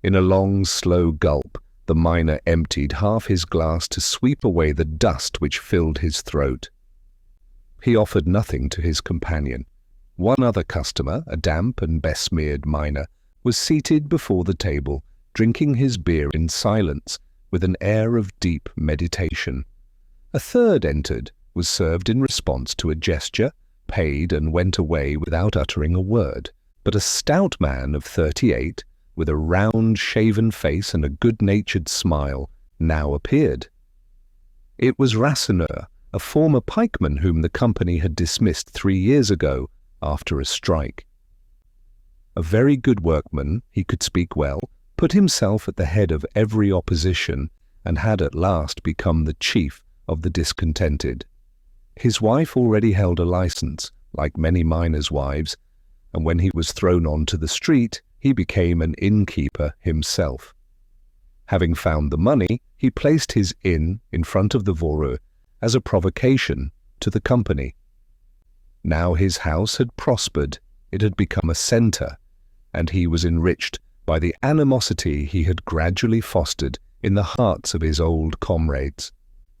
In a long, slow gulp, the miner emptied half his glass to sweep away the dust which filled his throat. He offered nothing to his companion. One other customer, a damp and besmeared miner, was seated before the table, drinking his beer in silence, with an air of deep meditation. A third entered, was served in response to a gesture, paid and went away without uttering a word. But a stout man of 38, with a round, shaven face and a good-natured smile, now appeared. It was Rasseneur, a former pikeman whom the company had dismissed 3 years ago after a strike. A very good workman, he could speak well, put himself at the head of every opposition, and had at last become the chief of the discontented. His wife already held a license, like many miners' wives, and when he was thrown onto the street, he became an innkeeper himself. Having found the money, he placed his inn in front of the Voreux as a provocation to the company. Now his house had prospered, it had become a centre, and he was enriched by the animosity he had gradually fostered in the hearts of his old comrades.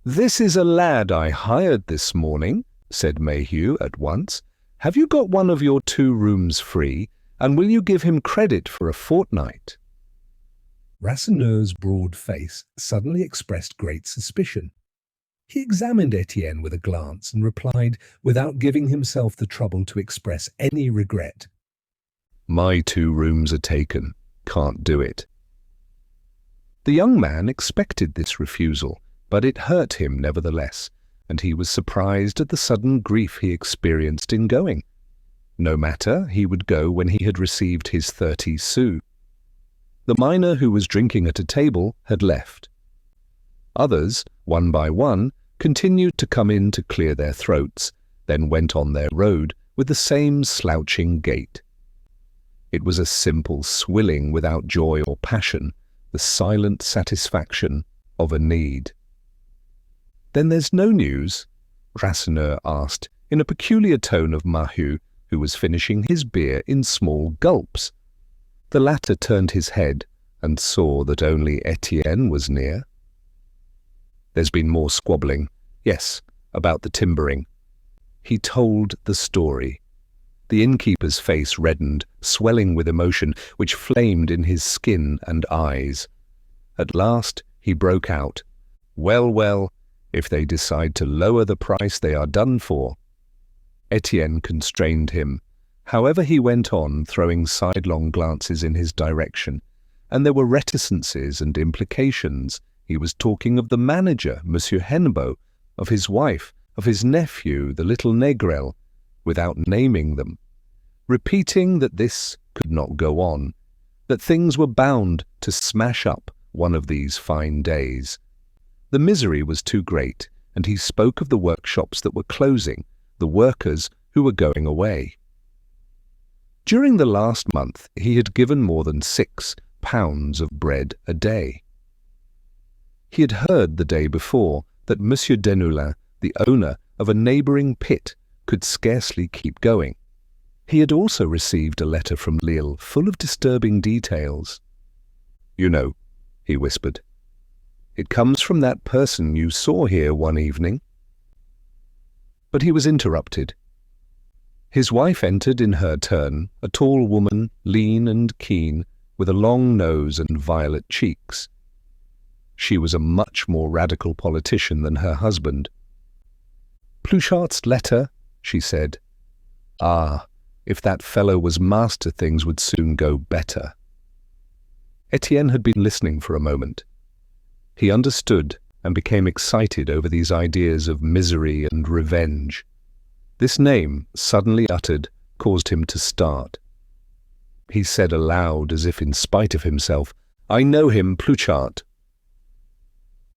"This is a lad I hired this morning," said Maheu at once. "Have you got one of your 2 rooms free, and will you give him credit for a fortnight?" Rasseneur's broad face suddenly expressed great suspicion. He examined Étienne with a glance and replied, without giving himself the trouble to express any regret, "My 2 rooms are taken. Can't do it." The young man expected this refusal, but it hurt him nevertheless, and he was surprised at the sudden grief he experienced in going. No matter, he would go when he had received his 30 sous. The miner who was drinking at a table had left. Others, one by one, continued to come in to clear their throats, then went on their road with the same slouching gait. It was a simple swilling without joy or passion, the silent satisfaction of a need. "Then there's no news?" Rasseneur asked, in a peculiar tone of Maheu, who was finishing his beer in small gulps. The latter turned his head and saw that only Étienne was near. "There's been more squabbling. Yes, about the timbering." He told the story. The innkeeper's face reddened, swelling with emotion, which flamed in his skin and eyes. At last he broke out, "Well, well, if they decide to lower the price, they are done for." Étienne constrained him. However, he went on, throwing sidelong glances in his direction, and there were reticences and implications. He was talking of the manager, Monsieur Hennebeau, of his wife, of his nephew, the little Négrel, without naming them, repeating that this could not go on, that things were bound to smash up one of these fine days. The misery was too great, and he spoke of the workshops that were closing, the workers who were going away. During the last month he had given more than 6 pounds of bread a day. He had heard the day before that Monsieur Deneulin, the owner of a neighbouring pit, could scarcely keep going. He had also received a letter from Lille full of disturbing details. "You know," he whispered, "it comes from that person you saw here one evening." But he was interrupted. His wife entered in her turn, a tall woman, lean and keen, with a long nose and violet cheeks. She was a much more radical politician than her husband. "Pluchart's letter," she said. "Ah, if that fellow was master, things would soon go better." Étienne had been listening for a moment. He understood and became excited over these ideas of misery and revenge. This name, suddenly uttered, caused him to start. He said aloud, as if in spite of himself, "I know him, Pluchart."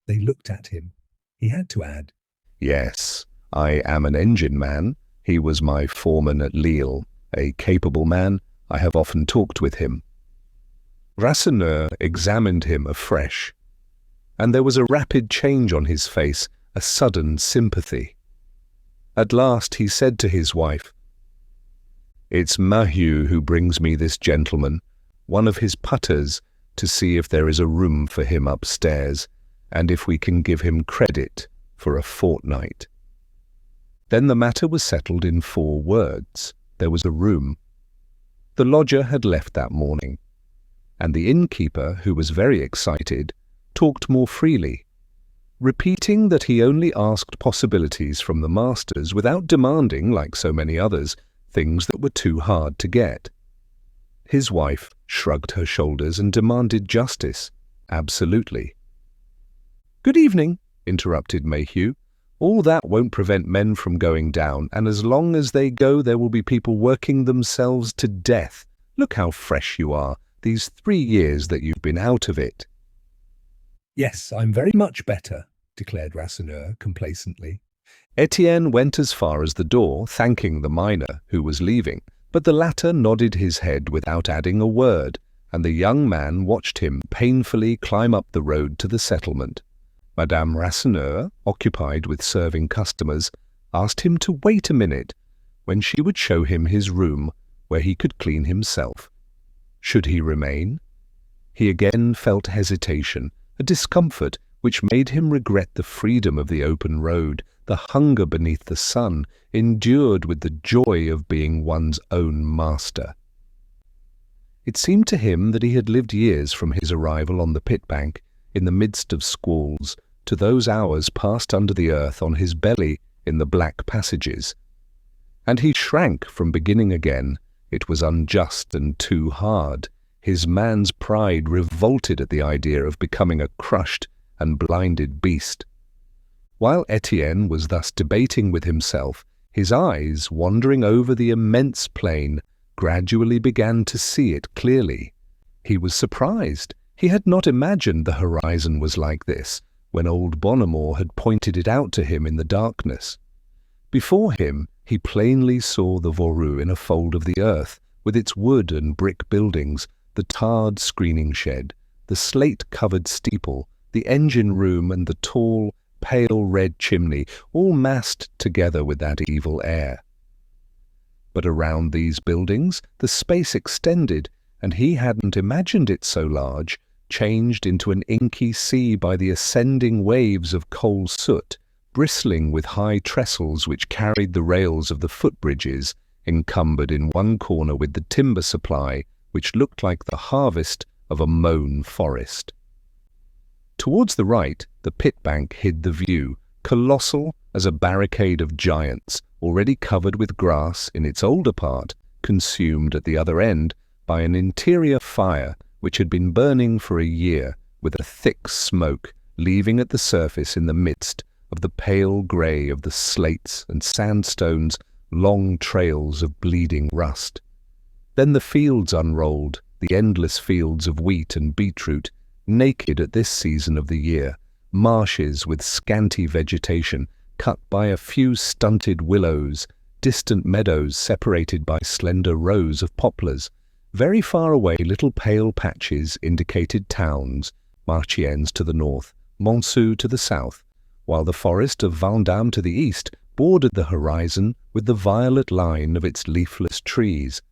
They looked at him. He had to add, "Yes, I am an engine man. He was my foreman at Lille, a capable man. I have often talked with him." Rasseneur examined him afresh, and there was a rapid change on his face, a sudden sympathy. At last he said to his wife, "It's Maheu who brings me this gentleman, one of his putters, to see if there is a room for him upstairs, and if we can give him credit for a fortnight." Then the matter was settled in 4 words. There was a room. The lodger had left that morning, and the innkeeper, who was very excited, talked more freely, repeating that he only asked possibilities from the masters without demanding, like so many others, things that were too hard to get. His wife shrugged her shoulders and demanded justice. Absolutely. "Good evening," interrupted Maheu. "All that won't prevent men from going down, and as long as they go there will be people working themselves to death. Look how fresh you are, these 3 years that you've been out of it." "Yes, I'm very much better," declared Rasseneur complacently. Étienne went as far as the door, thanking the miner who was leaving, but the latter nodded his head without adding a word, and the young man watched him painfully climb up the road to the settlement. Madame Rasseneur, occupied with serving customers, asked him to wait a minute, when she would show him his room where he could clean himself. Should he remain? He again felt hesitation, a discomfort which made him regret the freedom of the open road, the hunger beneath the sun, endured with the joy of being one's own master. It seemed to him that he had lived years from his arrival on the pit bank, in the midst of squalls, to those hours passed under the earth on his belly in the black passages. And he shrank from beginning again. It was unjust and too hard. His man's pride revolted at the idea of becoming a crushed and blinded beast. While Étienne was thus debating with himself, his eyes, wandering over the immense plain, gradually began to see it clearly. He was surprised. He had not imagined the horizon was like this, when old Bonnemort had pointed it out to him in the darkness. Before him, he plainly saw the Voreux in a fold of the earth, with its wood and brick buildings, the tarred screening shed, the slate-covered steeple, the engine room, and the tall, pale red chimney, all massed together with that evil air. But around these buildings the space extended, and he hadn't imagined it so large, changed into an inky sea by the ascending waves of coal soot, bristling with high trestles which carried the rails of the footbridges, encumbered in one corner with the timber supply, which looked like the harvest of a mown forest. Towards the right, the pit bank hid the view, colossal as a barricade of giants, already covered with grass in its older part, consumed at the other end by an interior fire which had been burning for a year, with a thick smoke, leaving at the surface in the midst of the pale grey of the slates and sandstones long trails of bleeding rust. Then the fields unrolled, the endless fields of wheat and beetroot, naked at this season of the year, marshes with scanty vegetation, cut by a few stunted willows, distant meadows separated by slender rows of poplars. Very far away little pale patches indicated towns, Marchiennes to the north, Montsou to the south, while the forest of Vendôme to the east bordered the horizon with the violet line of its leafless trees.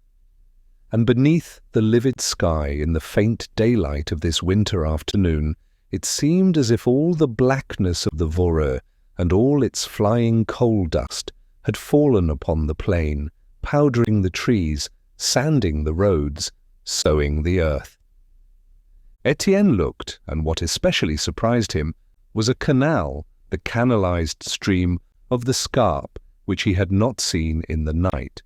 And beneath the livid sky in the faint daylight of this winter afternoon, it seemed as if all the blackness of the Voreux and all its flying coal dust had fallen upon the plain, powdering the trees, sanding the roads, sowing the earth. Étienne looked, and what especially surprised him was a canal, the canalized stream of the Scarpe, which he had not seen in the night.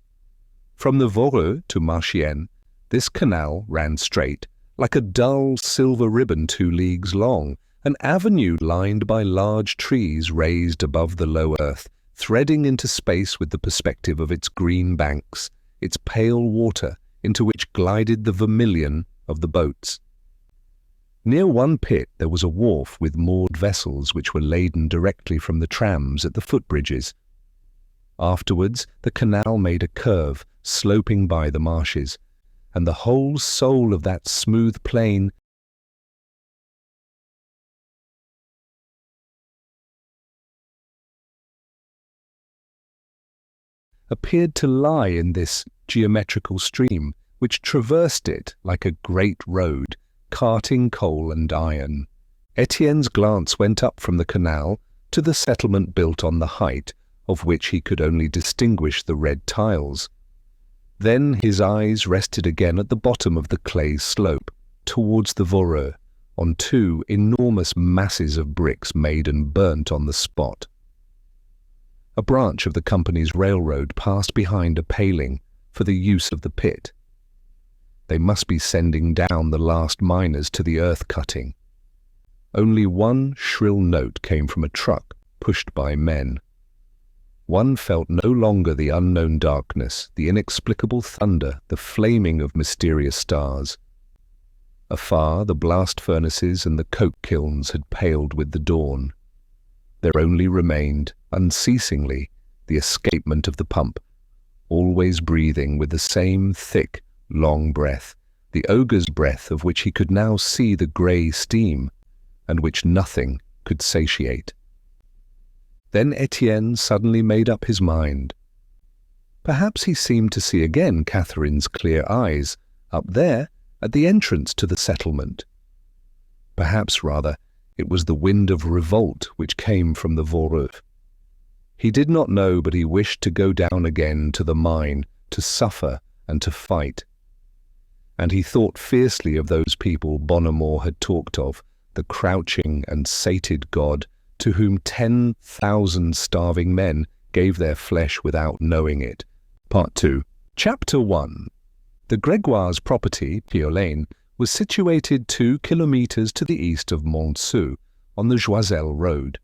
From the Voreux to Marchiennes, this canal ran straight, like a dull silver ribbon 2 leagues long, an avenue lined by large trees raised above the low earth, threading into space with the perspective of its green banks, its pale water into which glided the vermilion of the boats. Near one pit there was a wharf with moored vessels which were laden directly from the trams at the footbridges. Afterwards the canal made a curve, sloping by the marshes, and the whole soul of that smooth plain appeared to lie in this geometrical stream, which traversed it like a great road, carting coal and iron. Étienne's glance went up from the canal to the settlement built on the height, of which he could only distinguish the red tiles. Then his eyes rested again at the bottom of the clay slope, towards the Voreux, on 2 enormous masses of bricks made and burnt on the spot. A branch of the company's railroad passed behind a paling for the use of the pit. They must be sending down the last miners to the earth cutting. Only one shrill note came from a truck pushed by men. One felt no longer the unknown darkness, the inexplicable thunder, the flaming of mysterious stars. Afar, the blast furnaces and the coke kilns had paled with the dawn. There only remained, unceasingly, the escapement of the pump, always breathing with the same thick, long breath, the ogre's breath of which he could now see the grey steam, and which nothing could satiate. Then Étienne suddenly made up his mind. Perhaps he seemed to see again Catherine's clear eyes, up there, at the entrance to the settlement. Perhaps, rather, it was the wind of revolt which came from the Voreux. He did not know, but he wished to go down again to the mine, to suffer and to fight. And he thought fiercely of those people Bonnemort had talked of, the crouching and sated God, to whom 10,000 starving men gave their flesh without knowing it. Part 2. Chapter 1. The Grégoires' property, Piolaine, was situated 2 kilometres to the east of Montsou, on the Joiselle road.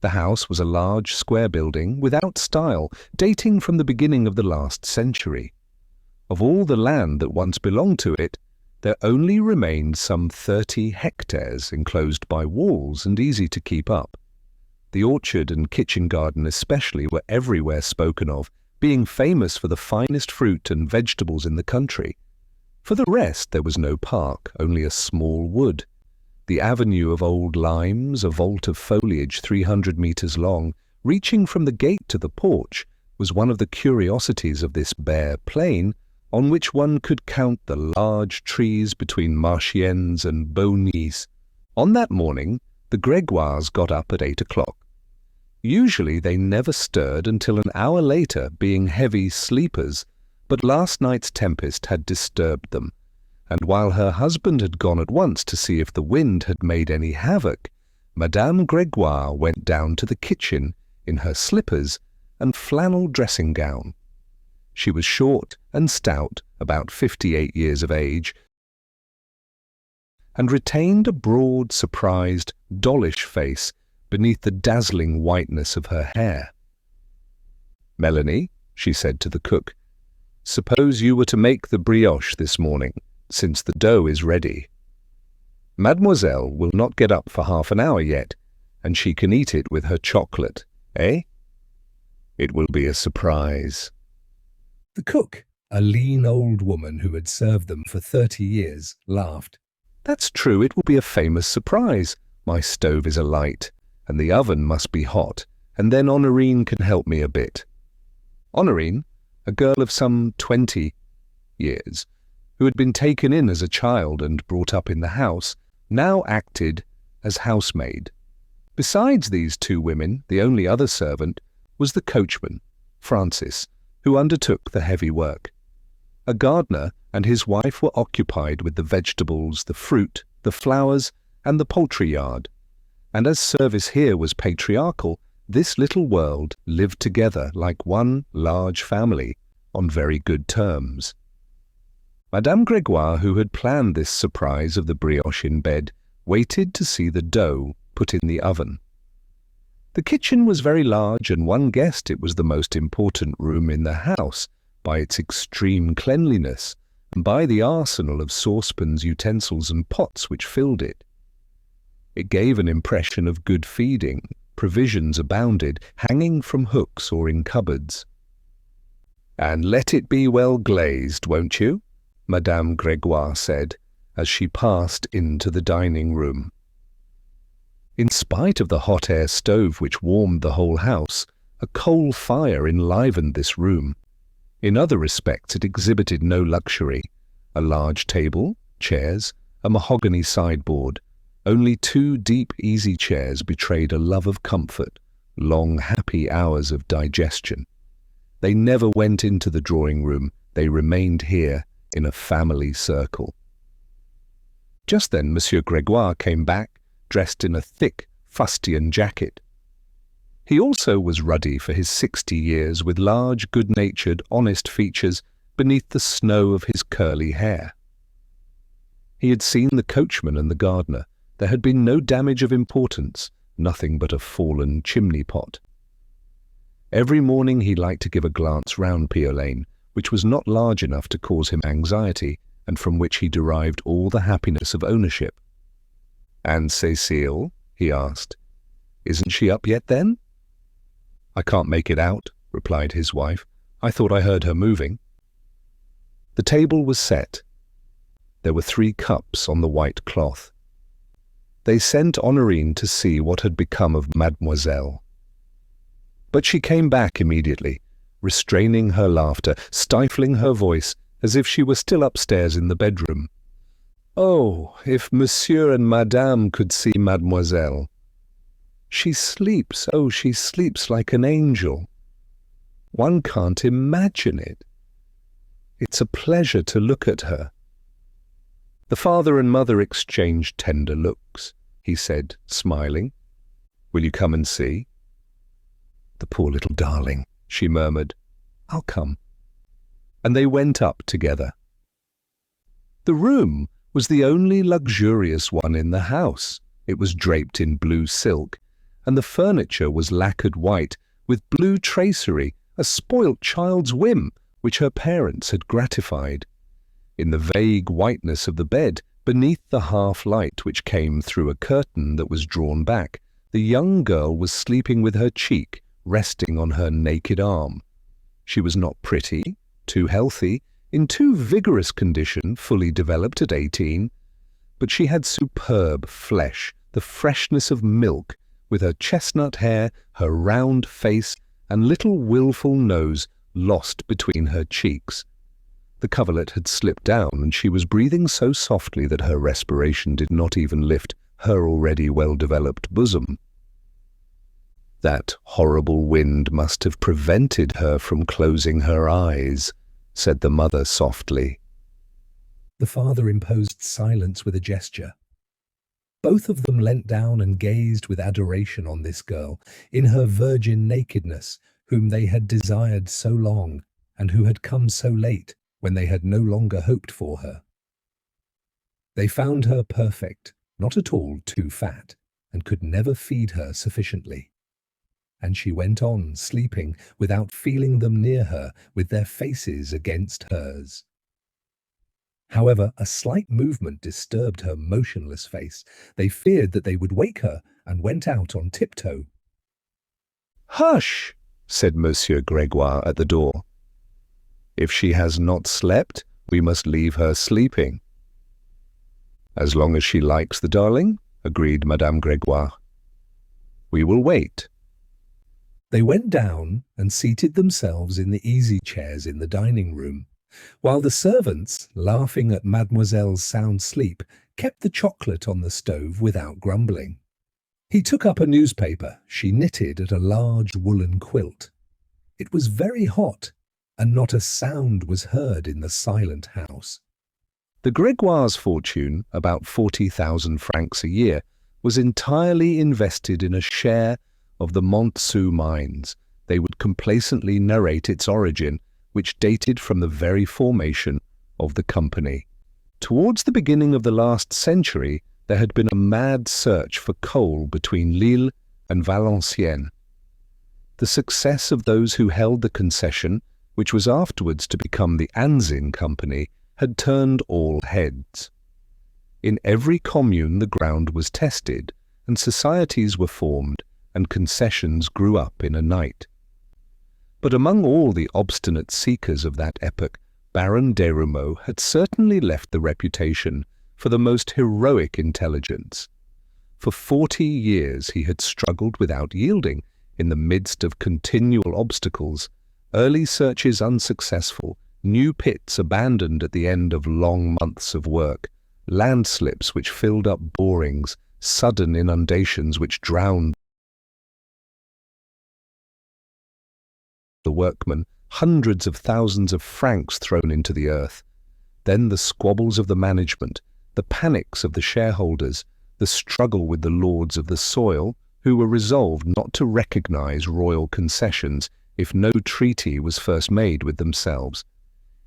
The house was a large square building without style, dating from the beginning of the last century. Of all the land that once belonged to it, there only remained some 30 hectares enclosed by walls and easy to keep up. The orchard and kitchen garden especially were everywhere spoken of, being famous for the finest fruit and vegetables in the country. For the rest there was no park, only a small wood. The avenue of old limes, a vault of foliage 300 metres long, reaching from the gate to the porch, was one of the curiosities of this bare plain, on which one could count the large trees between Marchiennes and Beaunies. On that morning, the Grégoires got up at 8 o'clock. Usually they never stirred until an hour later, being heavy sleepers, but last night's tempest had disturbed them, and while her husband had gone at once to see if the wind had made any havoc, Madame Grégoire went down to the kitchen in her slippers and flannel dressing gown. She was short and stout, about 58 years of age, and retained a broad, surprised, dollish face beneath the dazzling whiteness of her hair. "Melanie," she said to the cook, "suppose you were to make the brioche this morning, since the dough is ready. Mademoiselle will not get up for half an hour yet, and she can eat it with her chocolate, eh? It will be a surprise." The cook, a lean old woman who had served them for 30 years, laughed. "That's true, it will be a famous surprise. My stove is alight, and the oven must be hot, and then Honorine can help me a bit." Honorine, a girl of some 20 years, who had been taken in as a child and brought up in the house, now acted as housemaid. Besides these 2 women, the only other servant was the coachman, Francis, who undertook the heavy work. A gardener and his wife were occupied with the vegetables, the fruit, the flowers, and the poultry yard, and as service here was patriarchal, this little world lived together like one large family, on very good terms. Madame Grégoire, who had planned this surprise of the brioche in bed, waited to see the dough put in the oven. The kitchen was very large, and one guessed it was the most important room in the house, by its extreme cleanliness, and by the arsenal of saucepans, utensils, and pots which filled it. It gave an impression of good feeding. Provisions abounded, hanging from hooks or in cupboards. "And let it be well glazed, won't you?" Madame Grégoire said, as she passed into the dining room. In spite of the hot air stove which warmed the whole house, a coal fire enlivened this room. In other respects it exhibited no luxury. A large table, chairs, a mahogany sideboard. Only 2 deep easy chairs betrayed a love of comfort, long happy hours of digestion. They never went into the drawing-room, they remained here in a family circle. Just then Monsieur Grégoire came back, dressed in a thick fustian jacket. He also was ruddy for his 60 years, with large, good-natured, honest features beneath the snow of his curly hair. He had seen the coachman and the gardener. There had been no damage of importance, nothing but a fallen chimney-pot. Every morning he liked to give a glance round Piolaine, which was not large enough to cause him anxiety, and from which he derived all the happiness of ownership. "And Cécile?" he asked. Isn't she up yet then?" "I can't make it out," replied his wife. "I thought I heard her moving." The table was set. There were 3 cups on the white cloth. They sent Honorine to see what had become of Mademoiselle. But she came back immediately, restraining her laughter, stifling her voice, as if she were still upstairs in the bedroom. "Oh, if Monsieur and Madame could see Mademoiselle! She sleeps, oh, she sleeps like an angel. One can't imagine it. It's a pleasure to look at her." The father and mother exchanged tender looks. He said, smiling, "Will you come and see?" "The poor little darling," she murmured. "I'll come." And they went up together. The room was the only luxurious one in the house. It was draped in blue silk, and the furniture was lacquered white, with blue tracery, a spoilt child's whim which her parents had gratified. In the vague whiteness of the bed, beneath the half-light which came through a curtain that was drawn back, the young girl was sleeping with her cheek resting on her naked arm. She was not pretty, too healthy, in too vigorous condition, fully developed at 18, but she had superb flesh, the freshness of milk, with her chestnut hair, her round face, and little wilful nose lost between her cheeks. The coverlet had slipped down, and she was breathing so softly that her respiration did not even lift her already well-developed bosom. "That horrible wind must have prevented her from closing her eyes," said the mother softly. The father imposed silence with a gesture. Both of them leant down and gazed with adoration on this girl, in her virgin nakedness, whom they had desired so long, and who had come so late, when they had no longer hoped for her. They found her perfect, not at all too fat, and could never feed her sufficiently. And she went on sleeping without feeling them near her, with their faces against hers. However, a slight movement disturbed her motionless face. They feared that they would wake her, and went out on tiptoe. "Hush!" said Monsieur Grégoire at the door. "If she has not slept, we must leave her sleeping." "As long as she likes the darling," agreed Madame Grégoire. "We will wait." They went down and seated themselves in the easy chairs in the dining room, while the servants, laughing at Mademoiselle's sound sleep, kept the chocolate on the stove without grumbling. He took up a newspaper. She knitted at a large woolen quilt. It was very hot, and not a sound was heard in the silent house. The Grégoires' fortune, about 40,000 francs a year, was entirely invested in a share of the Montsou mines. They would complacently narrate its origin, which dated from the very formation of the company. Towards the beginning of the last century, there had been a mad search for coal between Lille and Valenciennes. The success of those who held the concession, which was afterwards to become the Anzin Company, had turned all heads. In every commune the ground was tested, and societies were formed, and concessions grew up in a night. But among all the obstinate seekers of that epoch, Baron Desrumeaux had certainly left the reputation for the most heroic intelligence. For 40 years he had struggled without yielding, in the midst of continual obstacles, early searches unsuccessful, new pits abandoned at the end of long months of work, landslips which filled up borings, sudden inundations which drowned the workmen, hundreds of thousands of francs thrown into the earth. Then the squabbles of the management, the panics of the shareholders, the struggle with the lords of the soil, who were resolved not to recognize royal concessions if no treaty was first made with themselves.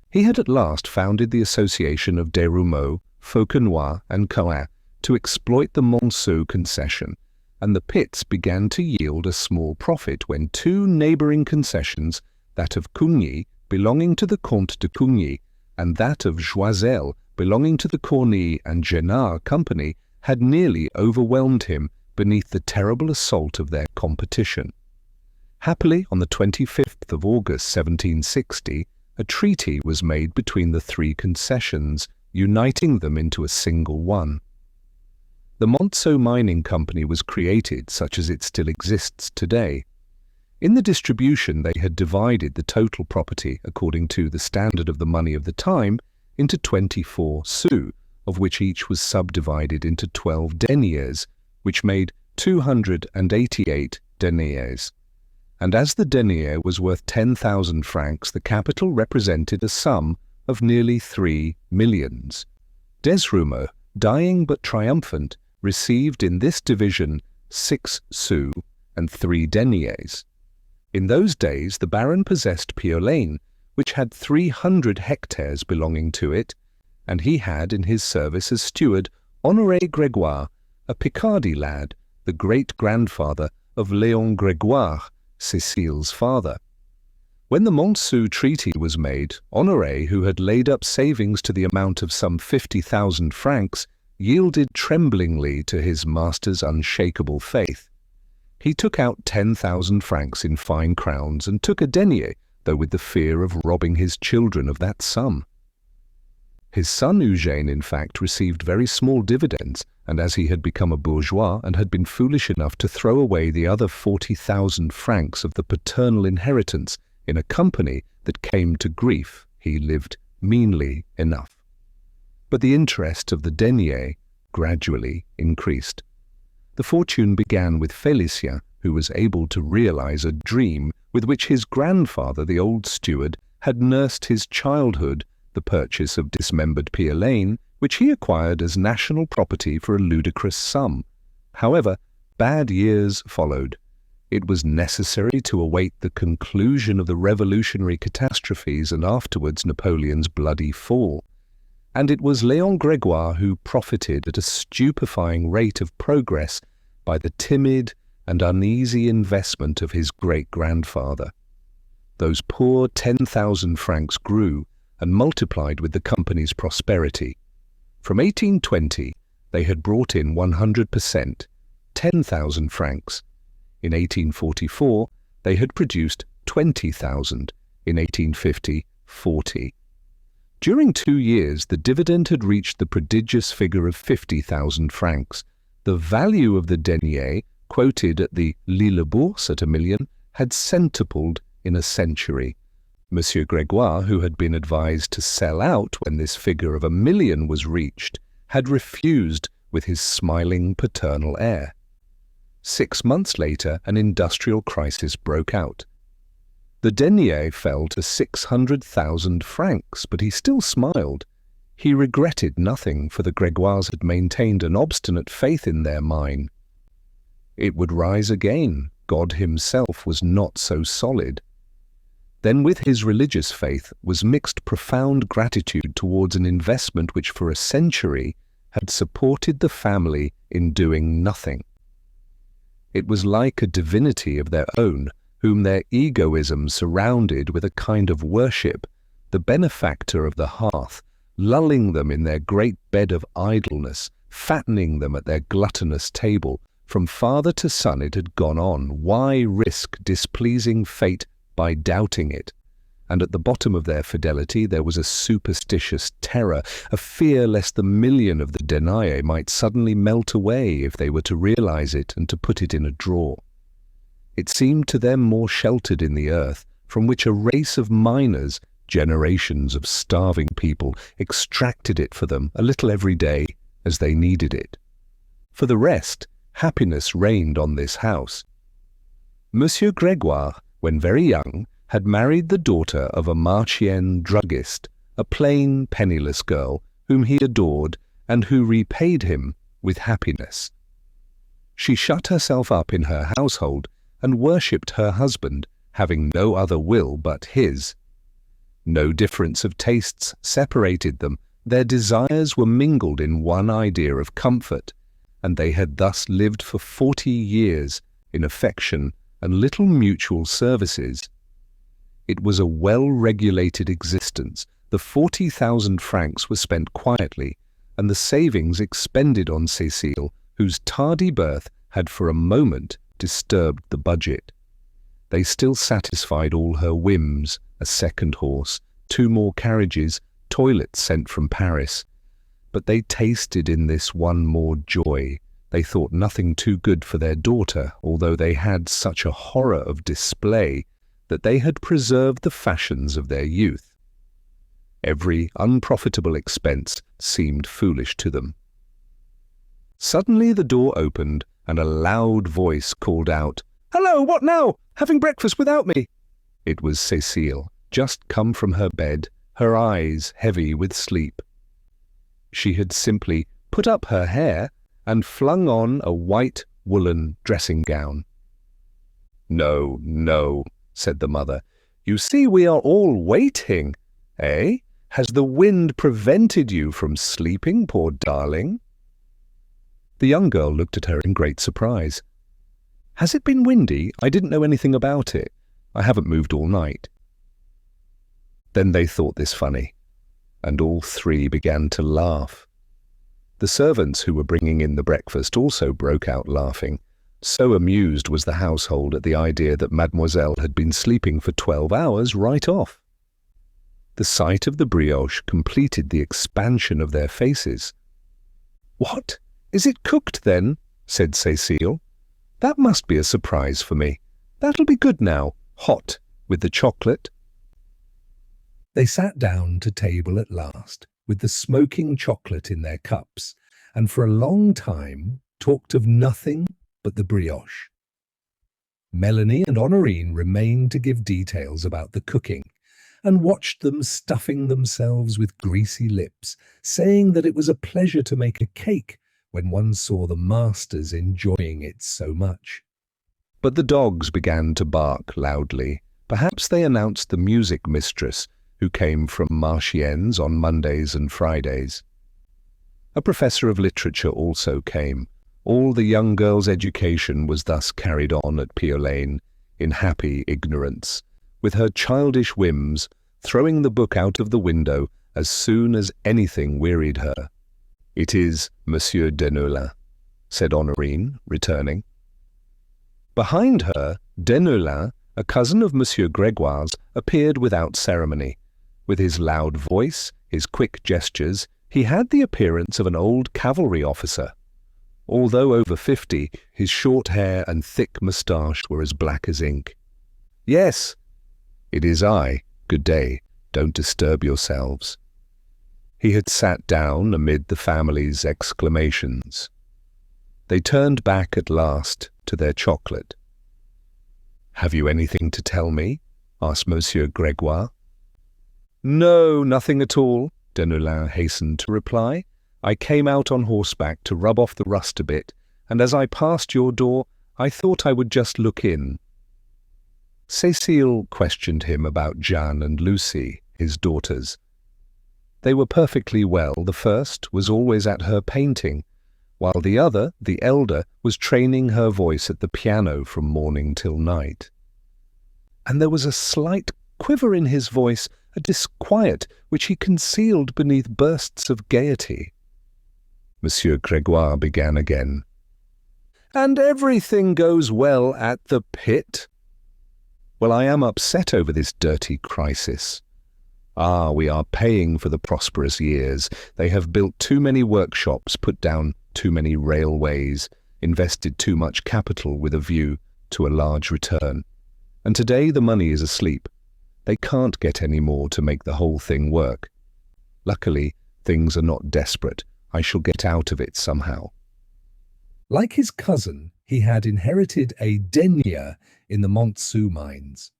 He had at last founded the association of Desrumeaux, Fauquenois, and Coin to exploit the Montsou concession, and the pits began to yield a small profit when 2 neighbouring concessions, that of Cougny, belonging to the Comte de Cougny, and that of Joiselle, belonging to the Corny and Génard Company, had nearly overwhelmed him, beneath the terrible assault of their competition. Happily, on the 25th of August 1760, a treaty was made between the three concessions, uniting them into a single one. The Monceau Mining Company was created such as it still exists today. In the distribution, they had divided the total property, according to the standard of the money of the time, into 24 sous, of which each was subdivided into 12 deniers, which made 288 deniers. And as the denier was worth 10,000 francs, the capital represented a sum of nearly 3 millions. Desrumeaux, dying but triumphant, received in this division 6 sous and 3 deniers. In those days, the baron possessed Piolaine, which had 300 hectares belonging to it, and he had in his service as steward Honoré Grégoire, a Picardy lad, the great-grandfather of Léon Grégoire, Cécile's father. When the Monceau Treaty was made, Honoré, who had laid up savings to the amount of some 50,000 francs, yielded tremblingly to his master's unshakable faith. He took out 10,000 francs in fine crowns and took a denier, though with the fear of robbing his children of that sum. His son Eugène, in fact, received very small dividends, and as he had become a bourgeois and had been foolish enough to throw away the other 40,000 francs of the paternal inheritance in a company that came to grief, he lived meanly enough. But the interest of the denier gradually increased. The fortune began with Félicien, who was able to realize a dream with which his grandfather, the old steward, had nursed his childhood, the purchase of dismembered Piolaine, which he acquired as national property for a ludicrous sum. However, bad years followed. It was necessary to await the conclusion of the revolutionary catastrophes and afterwards Napoleon's bloody fall. And it was Léon Grégoire who profited at a stupefying rate of progress by the timid and uneasy investment of his great-grandfather. Those poor 10,000 francs grew and multiplied with the company's prosperity. From 1820, they had brought in 100%, 10,000 francs. In 1844, they had produced 20,000. In 1850, 40. During 2 years, the dividend had reached the prodigious figure of 50,000 francs. The value of the denier, quoted at the Lille Bourse at 1 million, had centupled in a century. Monsieur Grégoire, who had been advised to sell out when this figure of 1 million was reached, had refused with his smiling paternal air. 6 months later, an industrial crisis broke out. The denier fell to 600,000 francs, but he still smiled. He regretted nothing, for the Grégoires had maintained an obstinate faith in their mine. It would rise again. God himself was not so solid. Then with his religious faith was mixed profound gratitude towards an investment which for a century had supported the family in doing nothing. It was like a divinity of their own, whom their egoism surrounded with a kind of worship, the benefactor of the hearth, lulling them in their great bed of idleness, fattening them at their gluttonous table. From father to son it had gone on. Why risk displeasing fate by doubting it? And at the bottom of their fidelity there was a superstitious terror, a fear lest the million of the denier might suddenly melt away if they were to realize it and to put it in a drawer. It seemed to them more sheltered in the earth, from which a race of miners, generations of starving people, extracted it for them a little every day as they needed it. For the rest, happiness reigned on this house. Monsieur Grégoire, when very young, had married the daughter of a Marchienne druggist, a plain, penniless girl whom he adored and who repaid him with happiness. She shut herself up in her household and worshipped her husband, having no other will but his. No difference of tastes separated them. Their desires were mingled in one idea of comfort, and they had thus lived for 40 years in affection and little mutual services. It was a well-regulated existence. The 40,000 francs were spent quietly, and the savings expended on Cécile, whose tardy birth had for a moment disturbed the budget. They still satisfied all her whims: a second horse, 2 more carriages, toilets sent from Paris. But they tasted in this one more joy. They thought nothing too good for their daughter, although they had such a horror of display that they had preserved the fashions of their youth. Every unprofitable expense seemed foolish to them. Suddenly the door opened, and a loud voice called out, "Hello, what now? Having breakfast without me?" It was Cécile, just come from her bed, her eyes heavy with sleep. She had simply put up her hair and flung on a white woolen dressing gown. "No, no," said the mother. "You see, we are all waiting. Eh? Has the wind prevented you from sleeping, poor darling?" The young girl looked at her in great surprise. "Has it been windy? I didn't know anything about it. I haven't moved all night." Then they thought this funny, and all 3 began to laugh. The servants who were bringing in the breakfast also broke out laughing. So amused was the household at the idea that Mademoiselle had been sleeping for 12 hours right off. The sight of the brioche completed the expansion of their faces. "What? Is it cooked then?" said Cécile. "That must be a surprise for me. That'll be good now, hot, with the chocolate." They sat down to table at last, with the smoking chocolate in their cups, and for a long time talked of nothing but the brioche. Melanie and Honorine remained to give details about the cooking, and watched them stuffing themselves with greasy lips, saying that it was a pleasure to make a cake when one saw the masters enjoying it so much. But the dogs began to bark loudly. Perhaps they announced the music mistress, who came from Marchiennes on Mondays and Fridays. A professor of literature also came. All the young girl's education was thus carried on at Piolaine, in happy ignorance, with her childish whims, throwing the book out of the window as soon as anything wearied her. "It is Monsieur Deneulin," said Honorine, returning. Behind her, Deneulin, a cousin of Monsieur Grégoire's, appeared without ceremony. With his loud voice, his quick gestures, he had the appearance of an old cavalry officer. Although over 50, his short hair and thick moustache were as black as ink. "Yes." "It is I. Good day. Don't disturb yourselves." He had sat down amid the family's exclamations. They turned back at last to their chocolate. "Have you anything to tell me?" asked Monsieur Grégoire. "No, nothing at all," Deneulin hastened to reply. "I came out on horseback to rub off the rust a bit, and as I passed your door, I thought I would just look in." Cécile questioned him about Jeanne and Lucie, his daughters. They were perfectly well. The first was always at her painting, while the other, the elder, was training her voice at the piano from morning till night. And there was a slight quiver in his voice, a disquiet which he concealed beneath bursts of gaiety. Monsieur Grégoire began again. "And everything goes well at the pit?" "Well, I am upset over this dirty crisis. Ah, we are paying for the prosperous years. They have built too many workshops, put down too many railways, invested too much capital with a view to a large return. And today the money is asleep. They can't get any more to make the whole thing work. Luckily, things are not desperate. I shall get out of it somehow." Like his cousin, he had inherited a denier in the Montsou mines.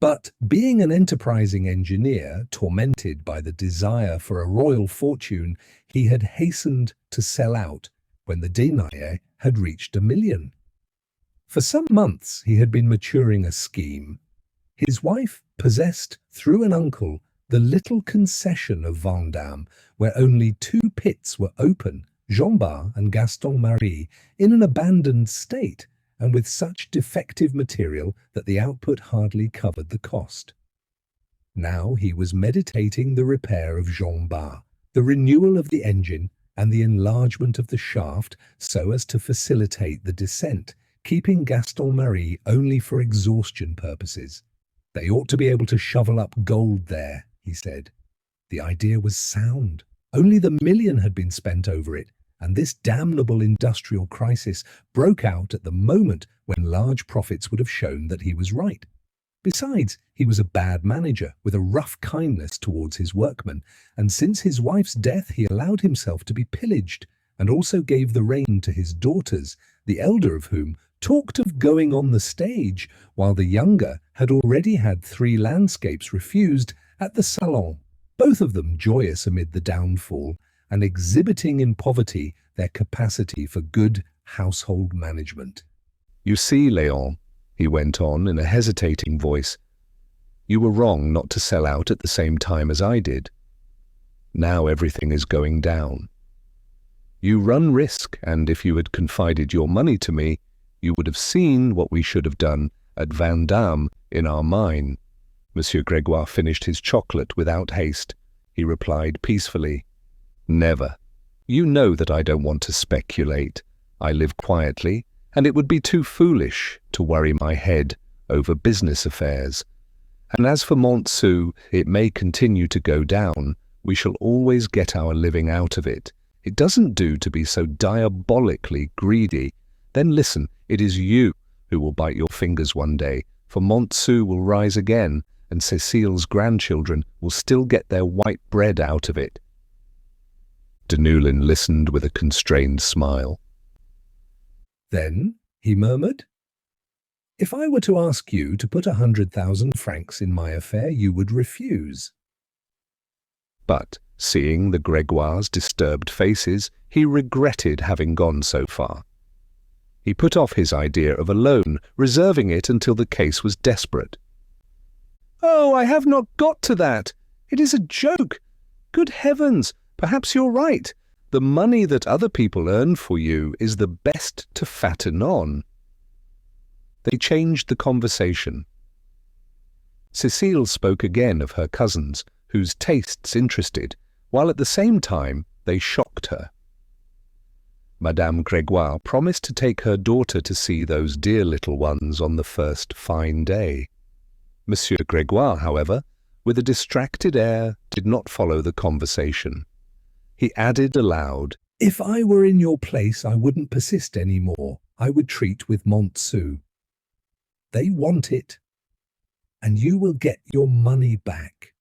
But being an enterprising engineer, tormented by the desire for a royal fortune, he had hastened to sell out when the denier had reached 1 million. For some months he had been maturing a scheme. His wife possessed, through an uncle, the little concession of Vendôme, where only 2 pits were open, Jean Bart and Gaston Marie, in an abandoned state, and with such defective material that the output hardly covered the cost. Now he was meditating the repair of Jean Bart, the renewal of the engine, and the enlargement of the shaft so as to facilitate the descent, keeping Gaston Marie only for exhaustion purposes. They ought to be able to shovel up gold there, he said. The idea was sound. Only the million had been spent over it, and this damnable industrial crisis broke out at the moment when large profits would have shown that he was right. Besides, he was a bad manager with a rough kindness towards his workmen, and since his wife's death he allowed himself to be pillaged, and also gave the rein to his daughters, the elder of whom talked of going on the stage, while the younger had already had 3 landscapes refused at the Salon, both of them joyous amid the downfall, and exhibiting in poverty their capacity for good household management. You see, Léon, he went on in a hesitating voice, you were wrong not to sell out at the same time as I did. Now everything is going down. You run risk, and if you had confided your money to me, you would have seen what we should have done at Vandamme in our mine. Monsieur Grégoire finished his chocolate without haste. He replied peacefully, Never. You know that I don't want to speculate. I live quietly, and it would be too foolish to worry my head over business affairs. And as for Montsou, it may continue to go down. We shall always get our living out of it. It doesn't do to be so diabolically greedy. Then listen, it is you who will bite your fingers one day, for Montsou will rise again, and Cécile's grandchildren will still get their white bread out of it. Denoullin listened with a constrained smile. Then, he murmured, if I were to ask you to put 100,000 francs in my affair, you would refuse. But, seeing the Grégoires' disturbed faces, he regretted having gone so far. He put off his idea of a loan, reserving it until the case was desperate. Oh, I have not got to that. It is a joke. Good heavens, perhaps you're right. The money that other people earn for you is the best to fatten on. They changed the conversation. Cécile spoke again of her cousins, whose tastes interested, while at the same time they shocked her. Madame Grégoire promised to take her daughter to see those dear little ones on the first fine day. Monsieur Grégoire, however, with a distracted air, did not follow the conversation. He added aloud, If I were in your place, I wouldn't persist any more. I would treat with Montsou. They want it, and you will get your money back.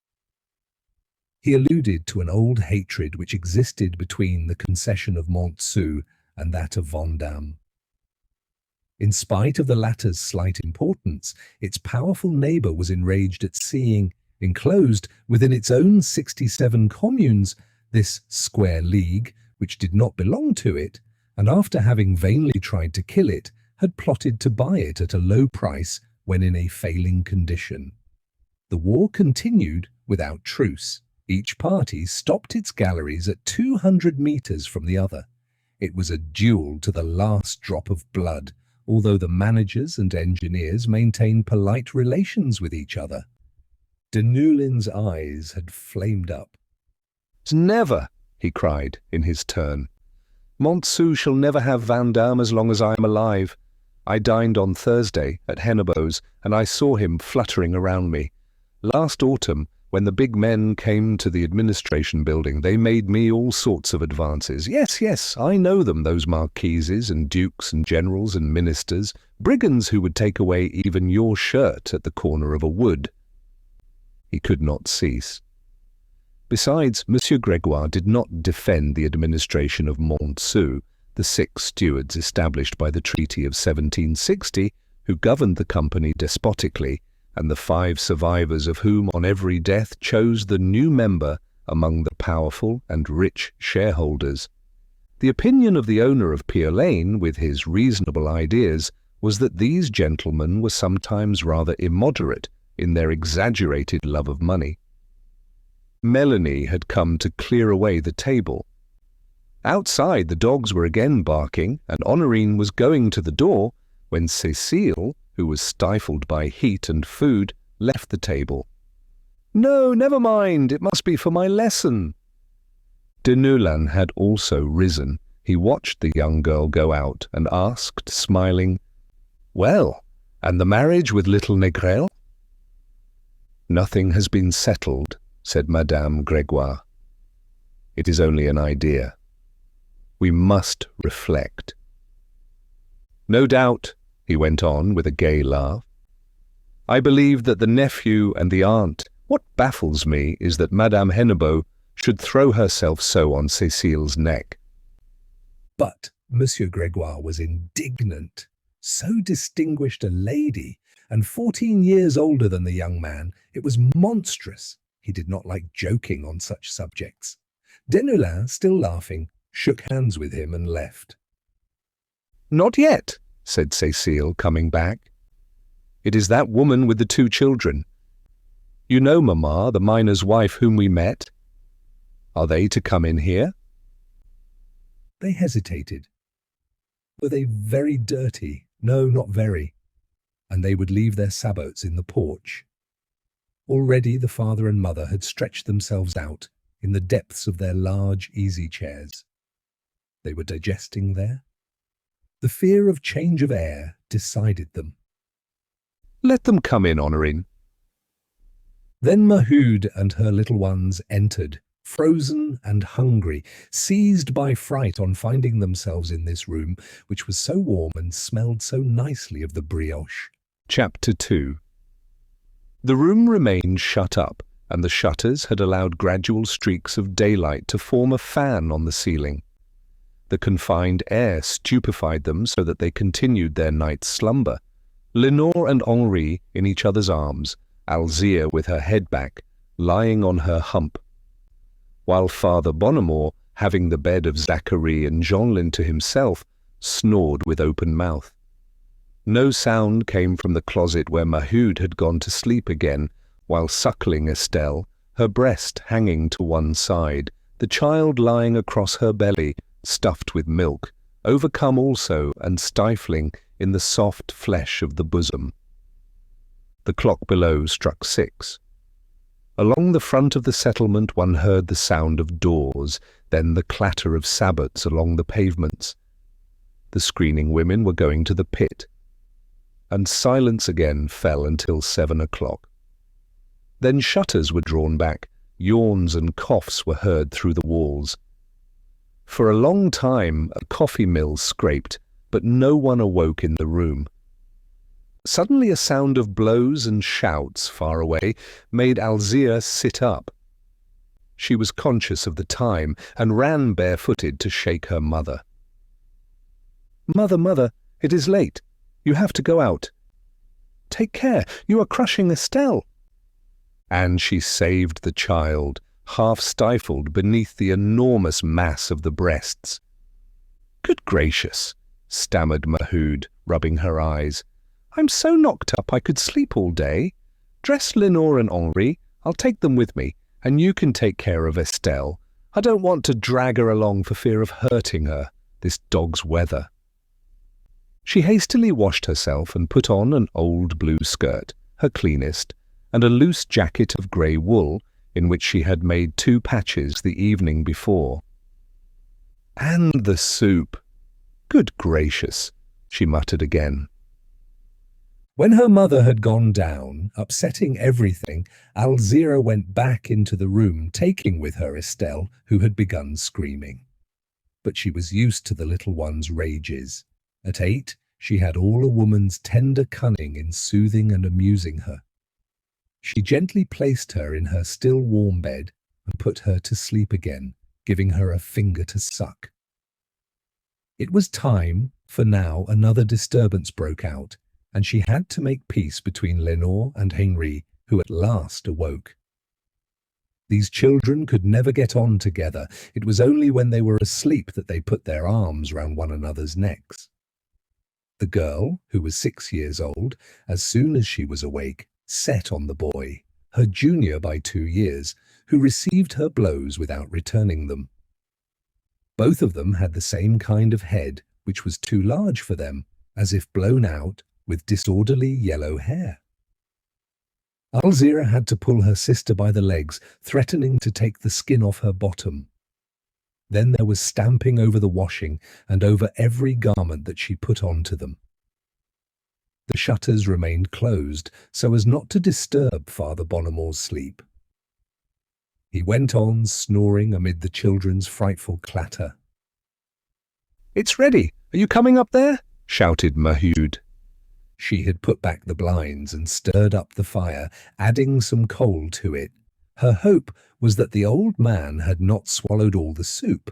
He alluded to an old hatred which existed between the concession of Montsou and that of Vandamme. In spite of the latter's slight importance, its powerful neighbour was enraged at seeing, enclosed within its own 67 communes, this square league, which did not belong to it, and after having vainly tried to kill it, had plotted to buy it at a low price when in a failing condition. The war continued without truce. Each party stopped its galleries at 200 meters from the other. It was a duel to the last drop of blood, although the managers and engineers maintained polite relations with each other. Denoulin's eyes had flamed up. Never, he cried in his turn. Montsou shall never have Vandamme as long as I am alive. I dined on Thursday at Hennebeau's, and I saw him fluttering around me. Last autumn, when the big men came to the administration building, they made me all sorts of advances. Yes, I know them, those marquises and dukes and generals and ministers, brigands who would take away even your shirt at the corner of a wood. He could not cease. Besides, Monsieur Grégoire did not defend the administration of Montsou, the 6 stewards established by the Treaty of 1760, who governed the company despotically, and the 5 survivors of whom on every death chose the new member among the powerful and rich shareholders. The opinion of the owner of Pier Lane, with his reasonable ideas, was that these gentlemen were sometimes rather immoderate in their exaggerated love of money. Mélanie had come to clear away the table. Outside the dogs were again barking, and Honorine was going to the door when Cécile, who was stifled by heat and food, left the table. "No, never mind, it must be for my lesson." Deneulin had also risen. He watched the young girl go out and asked, smiling, "Well, and the marriage with little Négrel?" "Nothing has been settled," said Madame Grégoire. "It is only an idea. We must reflect." "No doubt," he went on with a gay laugh. "I believe that the nephew and the aunt. What baffles me is that Madame Hennebeau should throw herself so on Cécile's neck." But Monsieur Grégoire was indignant. So distinguished a lady, and 14 years older than the young man, it was monstrous. He did not like joking on such subjects. Deneulin, still laughing, shook hands with him and left. "Not yet," said Cécile, coming back. "It is that woman with the 2 children. You know, Mamma, the miner's wife whom we met? Are they to come in here?" They hesitated. Were they very dirty? No, not very. And they would leave their sabots in the porch. Already the father and mother had stretched themselves out in the depths of their large easy chairs. They were digesting there. The fear of change of air decided them. "Let them come in, Honorine." Then Maheu and her little ones entered, frozen and hungry, seized by fright on finding themselves in this room, which was so warm and smelled so nicely of the brioche. Chapter 2. The room remained shut up, and the shutters had allowed gradual streaks of daylight to form a fan on the ceiling. The confined air stupefied them so that they continued their night's slumber. Lenore and Henri in each other's arms, Alzire with her head back, lying on her hump, while Father Bonnemort, having the bed of Zacharie and Jeanlin to himself, snored with open mouth. No sound came from the closet where Maheu had gone to sleep again, while suckling Estelle, her breast hanging to one side, the child lying across her belly, stuffed with milk, overcome also and stifling in the soft flesh of the bosom. The clock below struck 6. Along the front of the settlement one heard the sound of doors, then the clatter of sabots along the pavements. The screening women were going to the pit, and silence again fell until 7 o'clock. Then shutters were drawn back, yawns and coughs were heard through the walls. For a long time a coffee mill scraped, but no one awoke in the room. Suddenly a sound of blows and shouts far away made Alzire sit up. She was conscious of the time and ran barefooted to shake her mother. "Mother, mother, it is late. You have to go out. Take care, you are crushing Estelle." And she saved the child, half stifled beneath the enormous mass of the breasts. "Good gracious," stammered Maheu, rubbing her eyes. "I'm so knocked up I could sleep all day. Dress Lenore and Henri. I'll take them with me, and you can take care of Estelle. I don't want to drag her along for fear of hurting her, this dog's weather." She hastily washed herself and put on an old blue skirt, her cleanest, and a loose jacket of grey wool, in which she had made 2 patches the evening before. "And the soup! Good gracious," she muttered again. When her mother had gone down, upsetting everything, Alzire went back into the room, taking with her Estelle, who had begun screaming. But she was used to the little one's rages. At 8, she had all a woman's tender cunning in soothing and amusing her. She gently placed her in her still warm bed and put her to sleep again, giving her a finger to suck. It was time, for now another disturbance broke out, and she had to make peace between Lenore and Henri, who at last awoke. These children could never get on together. It was only when they were asleep that they put their arms round one another's necks. The girl, who was 6 years old, as soon as she was awake, set on the boy, her junior by 2 years, who received her blows without returning them. Both of them had the same kind of head, which was too large for them, as if blown out, with disorderly yellow hair. Alzire had to pull her sister by the legs, threatening to take the skin off her bottom. Then there was stamping over the washing and over every garment that she put on to them. The shutters remained closed so as not to disturb Father Bonnemore's sleep. He went on snoring amid the children's frightful clatter. "It's ready. Are you coming up there?" shouted Maheu. She had put back the blinds and stirred up the fire, adding some coal to it. Her hope was that the old man had not swallowed all the soup,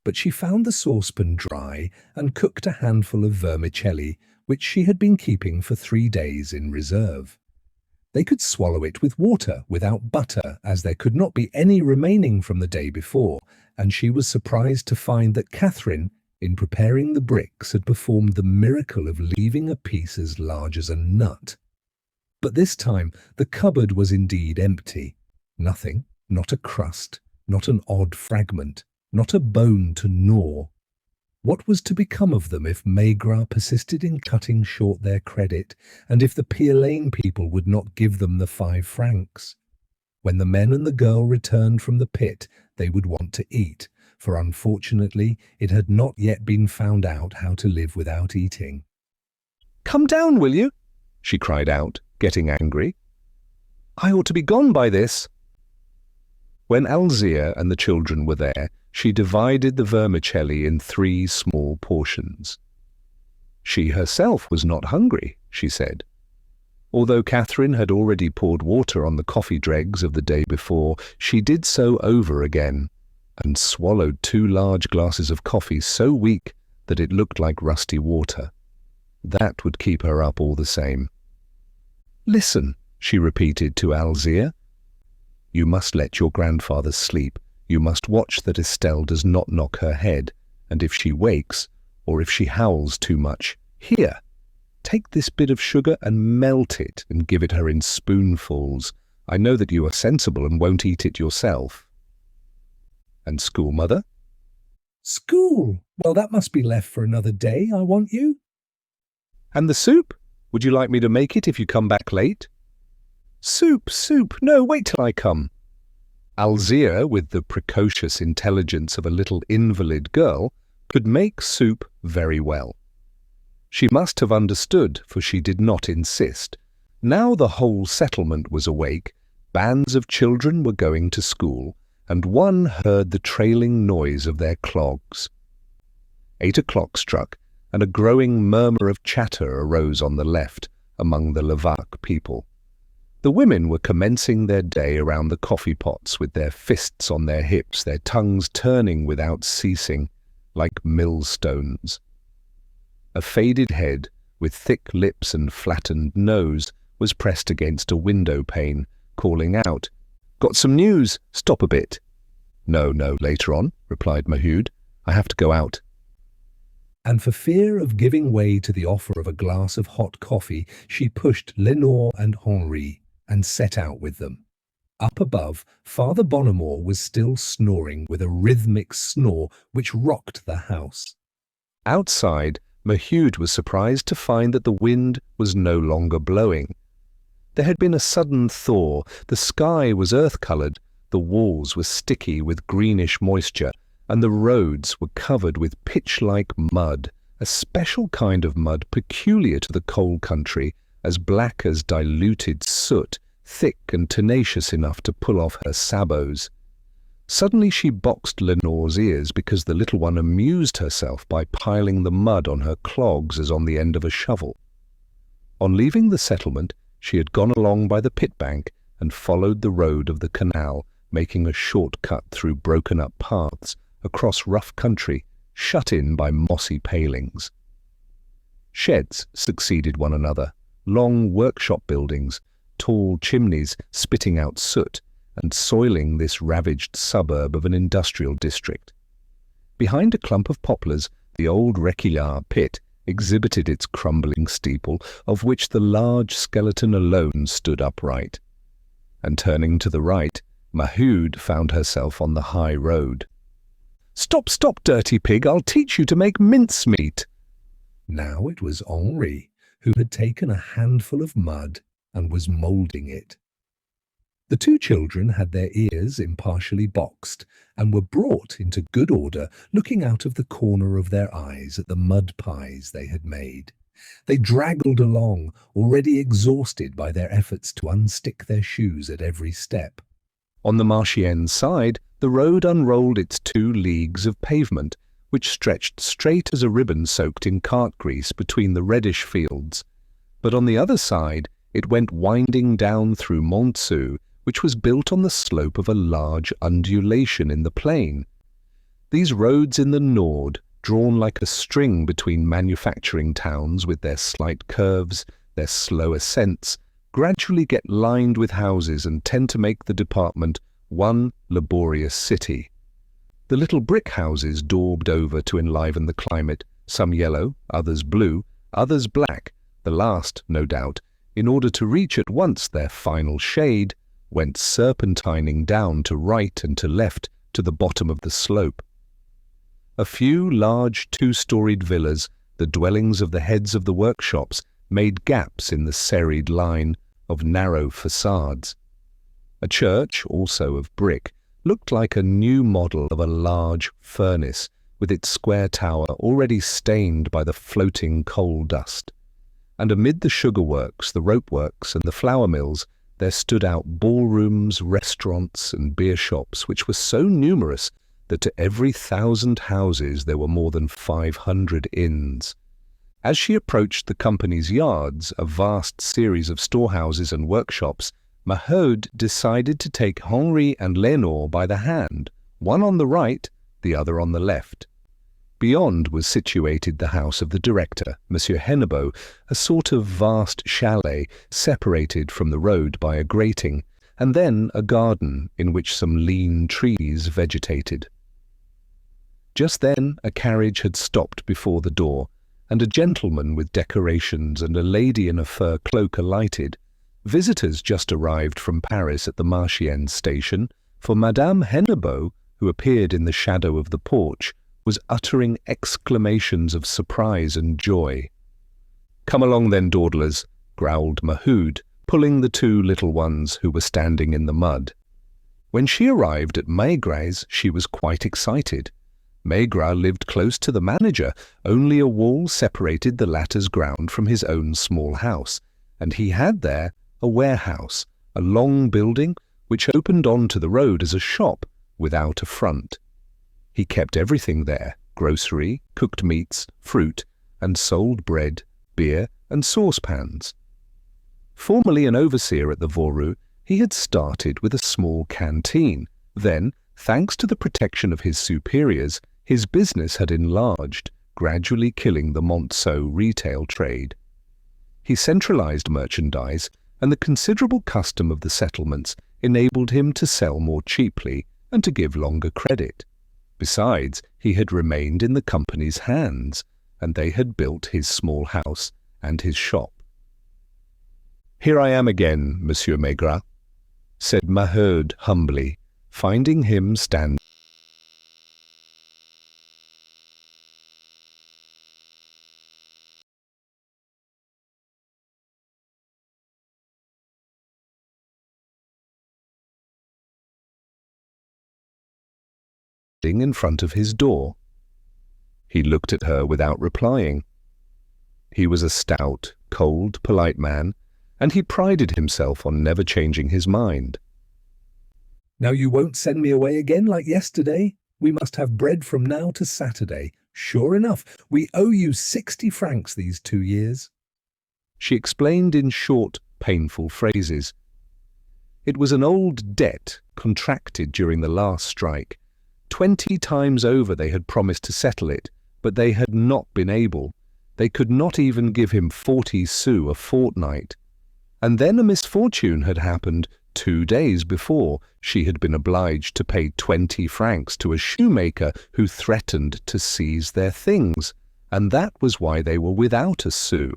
but she found the saucepan dry and cooked a handful of vermicelli, which she had been keeping for 3 days in reserve. They could swallow it with water without butter, as there could not be any remaining from the day before, and she was surprised to find that Catherine, in preparing the bricks, had performed the miracle of leaving a piece as large as a nut. But this time the cupboard was indeed empty. Nothing, not a crust, not an odd fragment, not a bone to gnaw. What was to become of them if Maigrat persisted in cutting short their credit, and if the Pier Lane people would not give them the 5 francs? When the men and the girl returned from the pit, they would want to eat, for unfortunately it had not yet been found out how to live without eating. "Come down, will you?" she cried out, getting angry. "I ought to be gone by this." When Alzire and the children were there, she divided the vermicelli in 3 small portions. She herself was not hungry, she said. Although Catherine had already poured water on the coffee dregs of the day before, she did so over again, and swallowed 2 large glasses of coffee so weak that it looked like rusty water. That would keep her up all the same. "Listen," she repeated to Alzire. "You must let your grandfather sleep. You must watch that Estelle does not knock her head, and if she wakes, or if she howls too much, here, take this bit of sugar and melt it and give it her in spoonfuls. I know that you are sensible and won't eat it yourself." "And school, mother?" "School? Well, that must be left for another day, I want you." "And the soup? Would you like me to make it if you come back late?" "Soup, soup! No, wait till I come." Alzire, with the precocious intelligence of a little invalid girl, could make soup very well. She must have understood, for she did not insist. Now the whole settlement was awake, bands of children were going to school, and one heard the trailing noise of their clogs. 8 o'clock struck, and a growing murmur of chatter arose on the left, among the Levaque people. The women were commencing their day around the coffee pots with their fists on their hips, their tongues turning without ceasing, like millstones. A faded head, with thick lips and flattened nose, was pressed against a window pane, calling out, "Got some news? Stop a bit." No, later on," replied Maheu. "I have to go out." And for fear of giving way to the offer of a glass of hot coffee, she pushed Lenore and Henri and set out with them. Up above, Father Bonnemore was still snoring with a rhythmic snore which rocked the house. Outside, Maheu was surprised to find that the wind was no longer blowing. There had been a sudden thaw, the sky was earth-coloured, the walls were sticky with greenish moisture, and the roads were covered with pitch-like mud, a special kind of mud peculiar to the coal country, as black as diluted soot, thick and tenacious enough to pull off her sabots. Suddenly she boxed Lenore's ears because the little one amused herself by piling the mud on her clogs as on the end of a shovel. On leaving the settlement, she had gone along by the pit bank and followed the road of the canal, making a short cut through broken-up paths, across rough country, shut in by mossy palings. Sheds succeeded one another, long workshop buildings, tall chimneys spitting out soot and soiling this ravaged suburb of an industrial district. Behind a clump of poplars, the old Réquillart pit exhibited its crumbling steeple, of which the large skeleton alone stood upright. And turning to the right, Maheu found herself on the high road. "Stop, stop, dirty pig, I'll teach you to make mincemeat." Now it was Henri, who had taken a handful of mud and was moulding it. The two children had their ears impartially boxed and were brought into good order, looking out of the corner of their eyes at the mud pies they had made. They draggled along, already exhausted by their efforts to unstick their shoes at every step. On the Marchiennes side, the road unrolled its 2 leagues of pavement, which stretched straight as a ribbon soaked in cart grease between the reddish fields. But on the other side, it went winding down through Montsou, which was built on the slope of a large undulation in the plain. These roads in the Nord, drawn like a string between manufacturing towns with their slight curves, their slow ascents, gradually get lined with houses and tend to make the department one laborious city. The little brick houses daubed over to enliven the climate, some yellow, others blue, others black, the last, no doubt, in order to reach at once their final shade, went serpentining down to right and to left to the bottom of the slope. A few large 2-storied villas, the dwellings of the heads of the workshops, made gaps in the serried line of narrow facades. A church, also of brick, looked like a new model of a large furnace, with its square tower already stained by the floating coal dust. And amid the sugar works, the rope works, and the flour mills, there stood out ballrooms, restaurants, and beer shops, which were so numerous that to every 1,000 houses there were more than 500 inns. As she approached the company's yards, a vast series of storehouses and workshops, Maheu decided to take Henri and Lénore by the hand, one on the right, the other on the left. Beyond was situated the house of the director, Monsieur Hennebeau, a sort of vast chalet separated from the road by a grating, and then a garden in which some lean trees vegetated. Just then a carriage had stopped before the door, and a gentleman with decorations and a lady in a fur cloak alighted. Visitors just arrived from Paris at the Marchiennes station, for Madame Hennebeau, who appeared in the shadow of the porch, was uttering exclamations of surprise and joy. "Come along then, dawdlers," growled Maheu, pulling the 2 little ones who were standing in the mud. When she arrived at Maigrat's, she was quite excited. Maigrat lived close to the manager, only a wall separated the latter's ground from his own small house, and he had there a warehouse, a long building which opened onto the road as a shop without a front. He kept everything there, grocery, cooked meats, fruit, and sold bread, beer, and saucepans. Formerly an overseer at the Voreux, he had started with a small canteen. Then, thanks to the protection of his superiors, his business had enlarged, gradually killing the Montsou retail trade. He centralized merchandise, and the considerable custom of the settlements enabled him to sell more cheaply and to give longer credit. Besides, he had remained in the company's hands, and they had built his small house and his shop. "Here I am again, Monsieur Maigrat," said Maheu humbly, finding him standing in front of his door. He looked at her without replying. He was a stout, cold, polite man, and he prided himself on never changing his mind. "Now you won't send me away again like yesterday? We must have bread from now to Saturday. Sure enough, we owe you 60 francs these 2 years. She explained in short, painful phrases. It was an old debt contracted during the last strike. 20 times over they had promised to settle it, but they had not been able. They could not even give him 40 sous a fortnight. And then a misfortune had happened. 2 days before, she had been obliged to pay 20 francs to a shoemaker who threatened to seize their things, and that was why they were without a sou.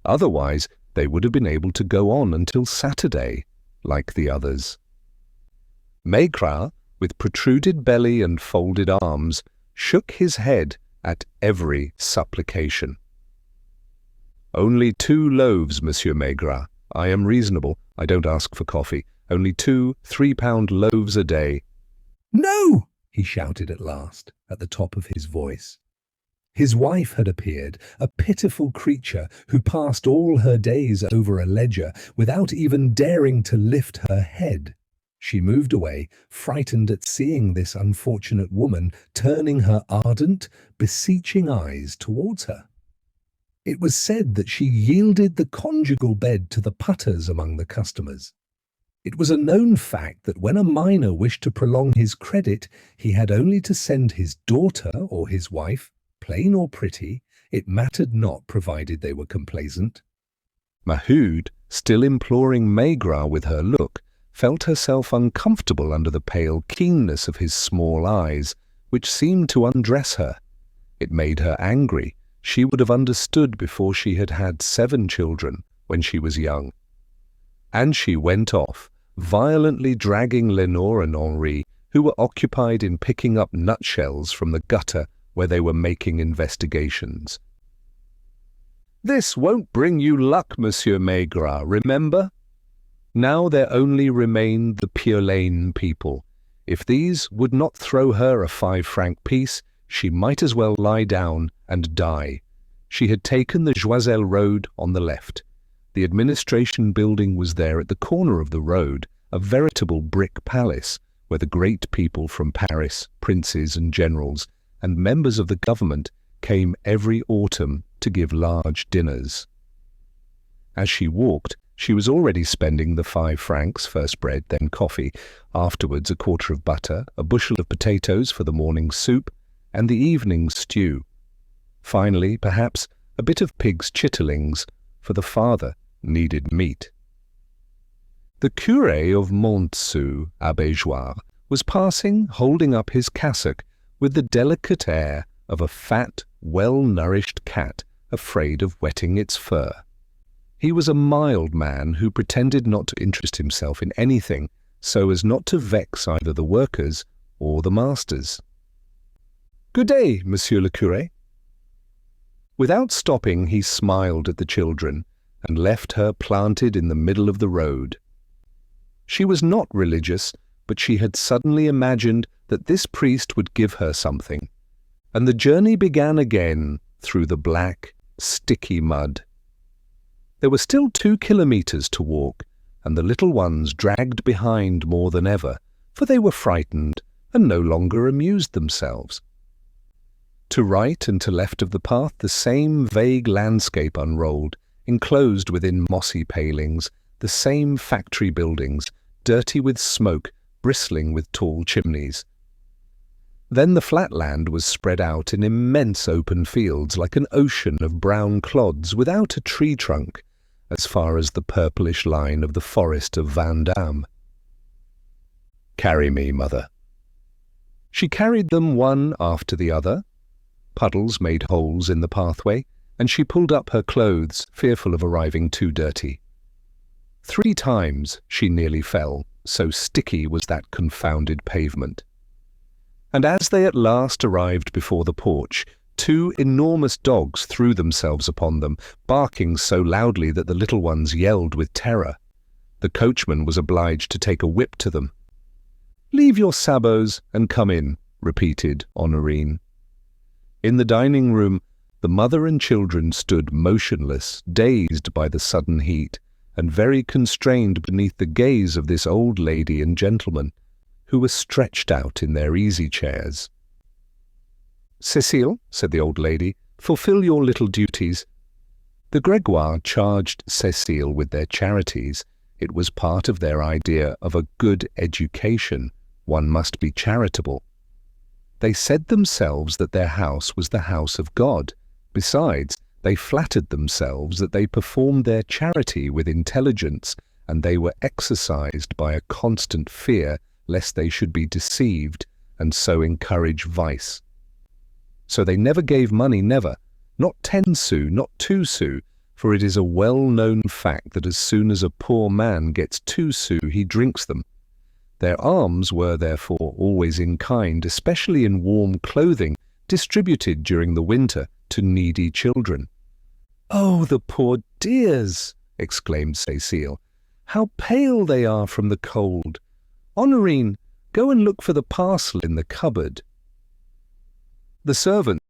Otherwise, they would have been able to go on until Saturday, like the others. Maigrat, with protruded belly and folded arms, shook his head at every supplication. "Only 2 loaves, Monsieur Maigrat. I am reasonable. I don't ask for coffee. only 2 3-pound loaves a day. "No!" he shouted at last, at the top of his voice. His wife had appeared, a pitiful creature who passed all her days over a ledger without even daring to lift her head. She moved away, frightened at seeing this unfortunate woman turning her ardent, beseeching eyes towards her. It was said that she yielded the conjugal bed to the putters among the customers. It was a known fact that when a minor wished to prolong his credit, he had only to send his daughter or his wife, plain or pretty, it mattered not provided they were complaisant. Maheu, still imploring Maigrat with her look, felt herself uncomfortable under the pale keenness of his small eyes, which seemed to undress her. It made her angry. She would have understood before she had had 7 children when she was young. And she went off, violently dragging Lenore and Henri, who were occupied in picking up nutshells from the gutter where they were making investigations. "This won't bring you luck, Monsieur Maigrat, remember? Now there only remained the Piolaine people. If these would not throw her a 5-franc piece, she might as well lie down and die." She had taken the Joiselle road on the left. The administration building was there at the corner of the road, a veritable brick palace, where the great people from Paris, princes and generals, and members of the government came every autumn to give large dinners. As she walked, she was already spending the 5 francs, first bread, then coffee, afterwards a quarter of butter, a bushel of potatoes for the morning soup, and the evening stew. Finally, perhaps, a bit of pig's chitterlings, for the father needed meat. The curé of Montsou, Abbé Joire, was passing, holding up his cassock, with the delicate air of a fat, well-nourished cat afraid of wetting its fur. He was a mild man who pretended not to interest himself in anything so as not to vex either the workers or the masters. "Good day, Monsieur le Curé." Without stopping, he smiled at the children and left her planted in the middle of the road. She was not religious, but she had suddenly imagined that this priest would give her something, and the journey began again through the black, sticky mud. There were still 2 kilometers to walk, and the little ones dragged behind more than ever, for they were frightened and no longer amused themselves. To right and to left of the path the same vague landscape unrolled, enclosed within mossy palings, the same factory buildings, dirty with smoke, bristling with tall chimneys. Then the flat land was spread out in immense open fields like an ocean of brown clods without a tree trunk, as far as the purplish line of the forest of Vandame. "Carry me, mother." She carried them one after the other. Puddles made holes in the pathway, and she pulled up her clothes, fearful of arriving too dirty. 3 times she nearly fell, so sticky was that confounded pavement. And as they at last arrived before the porch, 2 enormous dogs threw themselves upon them, barking so loudly that the little ones yelled with terror. The coachman was obliged to take a whip to them. "Leave your sabots and come in," repeated Honorine. In the dining room, the mother and children stood motionless, dazed by the sudden heat, and very constrained beneath the gaze of this old lady and gentleman, who were stretched out in their easy chairs. "Cécile," said the old lady, "fulfill your little duties." The Grégoire charged Cécile with their charities. It was part of their idea of a good education. One must be charitable. They said themselves that their house was the house of God. Besides, they flattered themselves that they performed their charity with intelligence, and they were exercised by a constant fear lest they should be deceived and so encourage vice. So they never gave money, never, not 10 sous, not 2 sous, for it is a well-known fact that as soon as a poor man gets 2 sous, he drinks them. Their alms were, therefore, always in kind, especially in warm clothing, distributed during the winter to needy children. "Oh, the poor dears!" exclaimed Cécile. How pale they are from the cold! Honorine, go and look for the parcel in the cupboard." The servants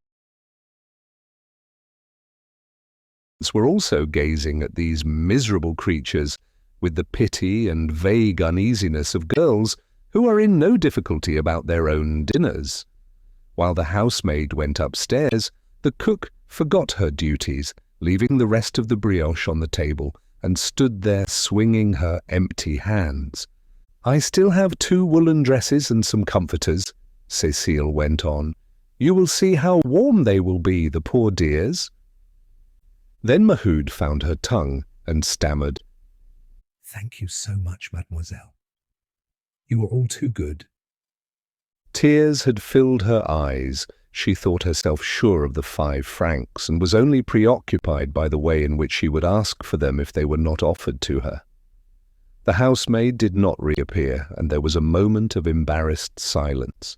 were also gazing at these miserable creatures with the pity and vague uneasiness of girls who are in no difficulty about their own dinners. While the housemaid went upstairs, the cook forgot her duties, leaving the rest of the brioche on the table, and stood there swinging her empty hands. "I still have 2 woolen dresses and some comforters," Cécile went on. "You will see how warm they will be, the poor dears." Then Maheu found her tongue and stammered, "Thank you so much, mademoiselle. You were all too good." Tears had filled her eyes. She thought herself sure of the 5 francs and was only preoccupied by the way in which she would ask for them if they were not offered to her. The housemaid did not reappear, and there was a moment of embarrassed silence.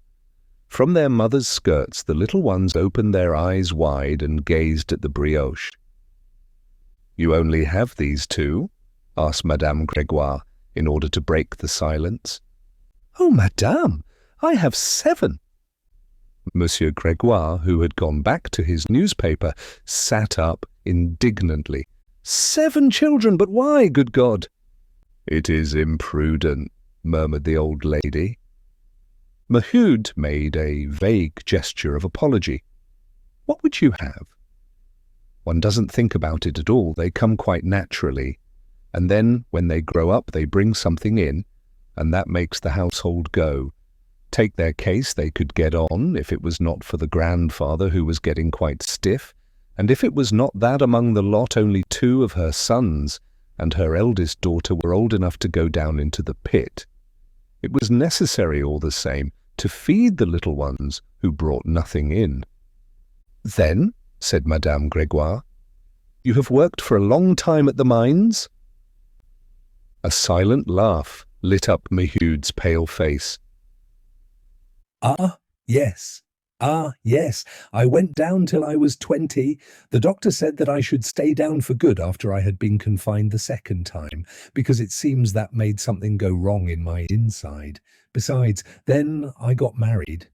From their mother's skirts the little ones opened their eyes wide and gazed at the brioche. "You only have these 2?" asked Madame Grégoire, in order to break the silence. "Oh, madame, I have 7. Monsieur Grégoire, who had gone back to his newspaper, sat up indignantly. "7 children, but why, good God?" "It is imprudent," murmured the old lady. Maheu made a vague gesture of apology. "What would you have?" One doesn't think about it at all. They come quite naturally. And then, when they grow up, they bring something in, and that makes the household go. Take their case, they could get on if it was not for the grandfather who was getting quite stiff, and if it was not that among the lot only 2 of her sons and her eldest daughter were old enough to go down into the pit. It was necessary all the same to feed the little ones who brought nothing in. "Then," said Madame Grégoire, "you have worked for a long time at the mines?" A silent laugh lit up Maheu's pale face. Ah, yes. I went down till I was 20. The doctor said that I should stay down for good after I had been confined the second time, because it seems that made something go wrong in my inside. Besides, then I got married,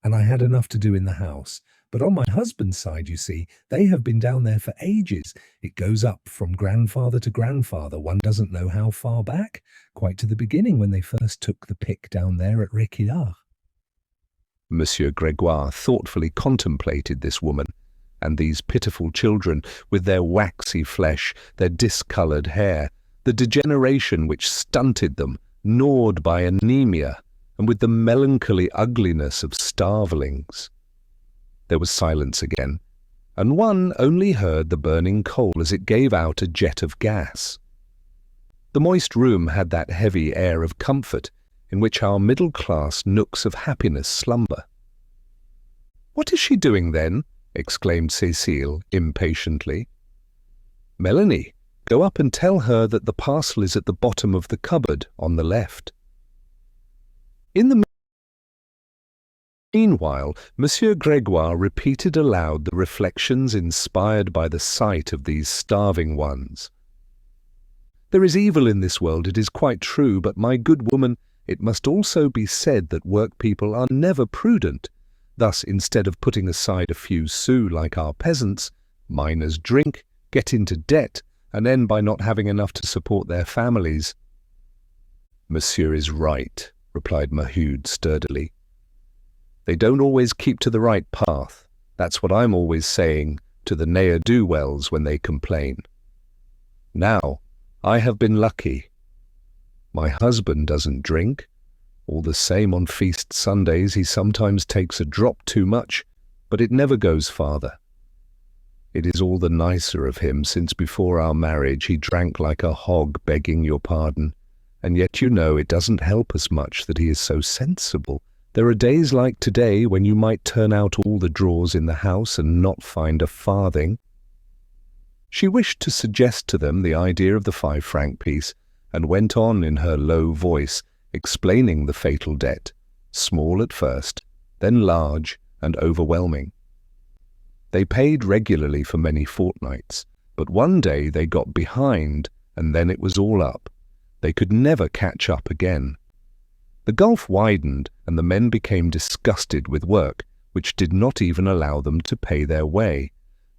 and I had enough to do in the house. But on my husband's side, you see, they have been down there for ages. It goes up from grandfather to grandfather. One doesn't know how far back, quite to the beginning when they first took the pick down there at Réquillart. Monsieur Grégoire thoughtfully contemplated this woman, and these pitiful children with their waxy flesh, their discoloured hair, the degeneration which stunted them, gnawed by anemia, and with the melancholy ugliness of starvelings. There was silence again, and one only heard the burning coal as it gave out a jet of gas. The moist room had that heavy air of comfort in which our middle-class nooks of happiness slumber. "What is she doing then?" exclaimed Cécile impatiently. "Melanie, go up and tell her that the parcel is at the bottom of the cupboard on the left." In the meanwhile, Monsieur Grégoire repeated aloud the reflections inspired by the sight of these starving ones. "There is evil in this world, it is quite true, but, my good woman, it must also be said that workpeople are never prudent. Thus, instead of putting aside a few sous like our peasants, miners drink, get into debt, and end by not having enough to support their families." "Monsieur is right," replied Maheu sturdily. "They don't always keep to the right path. That's what I'm always saying to the ne'er-do-wells when they complain. Now, I have been lucky. My husband doesn't drink. All the same, on feast Sundays he sometimes takes a drop too much, but it never goes farther. It is all the nicer of him, since before our marriage he drank like a hog, begging your pardon. And yet, you know, it doesn't help us much that he is so sensible. There are days like today when you might turn out all the drawers in the house and not find a farthing." She wished to suggest to them the idea of the 5-franc piece, and went on in her low voice, explaining the fatal debt, small at first, then large and overwhelming. They paid regularly for many fortnights, but one day they got behind, and then it was all up. They could never catch up again. The gulf widened, and the men became disgusted with work, which did not even allow them to pay their way.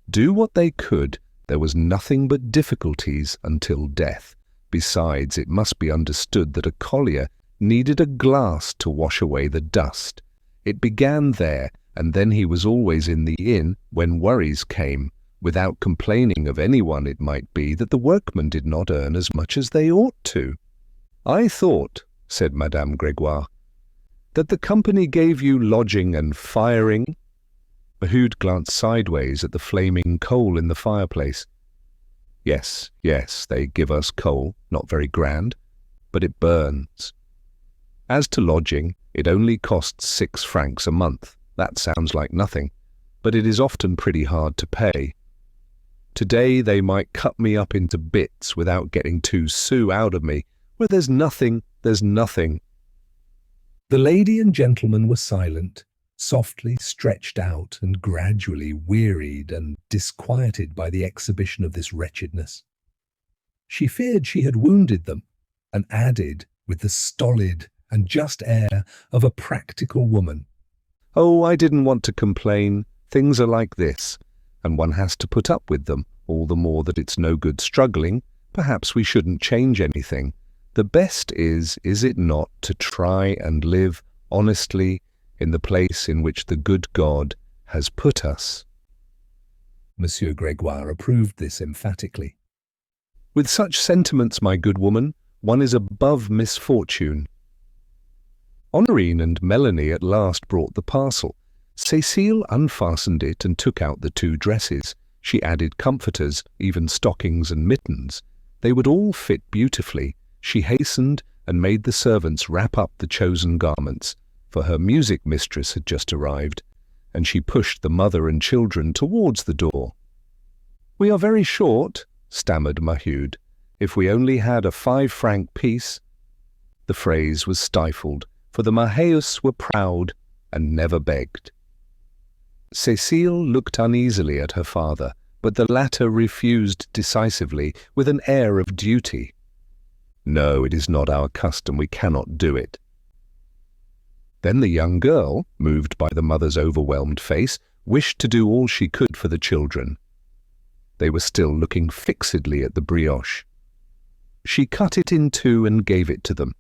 Do what they could, there was nothing but difficulties until death. Besides, it must be understood that a collier needed a glass to wash away the dust. It began there, and then he was always in the inn when worries came, without complaining of anyone. It might be that the workmen did not earn as much as they ought to. "I thought," said Madame Grégoire, "that the company gave you lodging and firing." Maheu glanced sideways at the flaming coal in the fireplace. Yes, they give us coal, not very grand, but it burns. As to lodging, it only costs 6 francs a month. That sounds like nothing, but it is often pretty hard to pay. Today they might cut me up into bits without getting 2 sous out of me. Where there's nothing, there's nothing. The lady and gentleman were silent, softly stretched out and gradually wearied and disquieted by the exhibition of this wretchedness. She feared she had wounded them, and added, with the stolid and just air of a practical woman, "Oh, I didn't want to complain. Things are like this, and one has to put up with them, all the more that it's no good struggling. Perhaps we shouldn't change anything. The best is it not, to try and live honestly in the place in which the good God has put us." Monsieur Grégoire approved this emphatically. "With such sentiments, my good woman, one is above misfortune." Honorine and Melanie at last brought the parcel. Cécile unfastened it and took out the 2 dresses. She added comforters, even stockings and mittens. They would all fit beautifully. She hastened and made the servants wrap up the chosen garments, for her music mistress had just arrived, and she pushed the mother and children towards the door. "We are very short," stammered Maheu. "If we only had a 5-franc piece." The phrase was stifled, for the Maheus were proud and never begged. Cécile looked uneasily at her father, but the latter refused decisively, with an air of duty. "No, it is not our custom. We cannot do it." Then the young girl, moved by the mother's overwhelmed face, wished to do all she could for the children. They were still looking fixedly at the brioche. She cut it in 2 and gave it to them.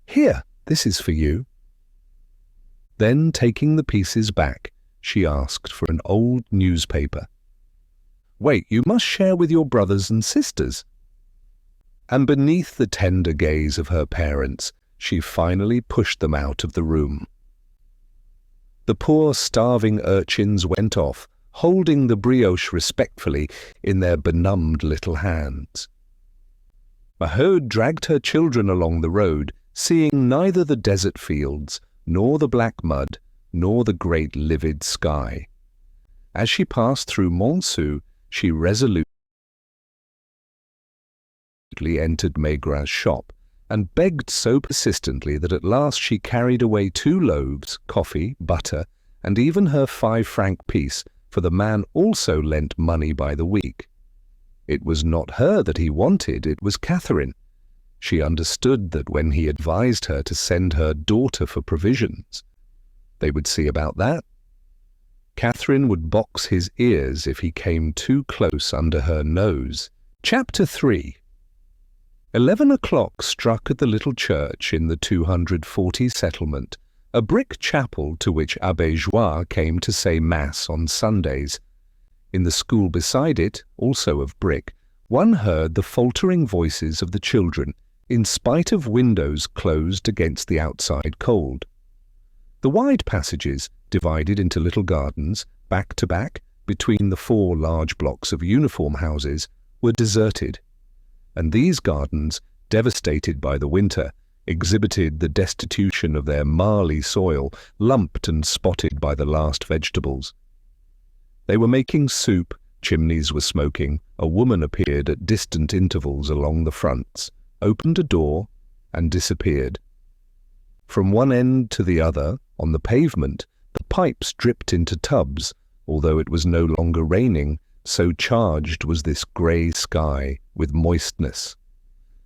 "Here, this is for you." Then, taking the pieces back, she asked for an old newspaper. "Wait, you must share with your brothers and sisters." And beneath the tender gaze of her parents, she finally pushed them out of the room. The poor starving urchins went off, holding the brioche respectfully in their benumbed little hands. Maheu dragged her children along the road, seeing neither the desert fields, nor the black mud, nor the great livid sky. As she passed through Montsou, she resolutely entered Maigrat's shop, and begged so persistently that at last she carried away 2 loaves, coffee, butter, and even her 5-franc piece, for the man also lent money by the week. It was not her that he wanted, it was Catherine. She understood that when he advised her to send her daughter for provisions, they would see about that. Catherine would box his ears if he came too close under her nose. Chapter 3. 11 o'clock struck at the little church in the 240 settlement, a brick chapel to which Abbé Joire came to say Mass on Sundays. In the school beside it, also of brick, one heard the faltering voices of the children, in spite of windows closed against the outside cold. The wide passages, divided into little gardens, back to back, between the 4 large blocks of uniform houses, were deserted, and these gardens, devastated by the winter, exhibited the destitution of their marly soil, lumped and spotted by the last vegetables. They were making soup, chimneys were smoking, a woman appeared at distant intervals along the fronts, opened a door, and disappeared. From one end to the other, on the pavement, the pipes dripped into tubs, although it was no longer raining, so charged was this grey sky with moistness.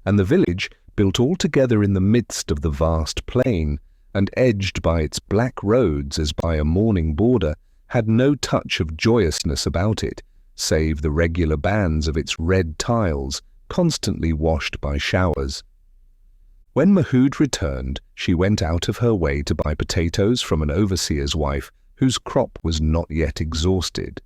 and the village, built altogether in the midst of the vast plain, and edged by its black roads as by a mourning border, had no touch of joyousness about it, save the regular bands of its red tiles, constantly washed by showers. When Maheu returned, she went out of her way to buy potatoes from an overseer's wife whose crop was not yet exhausted.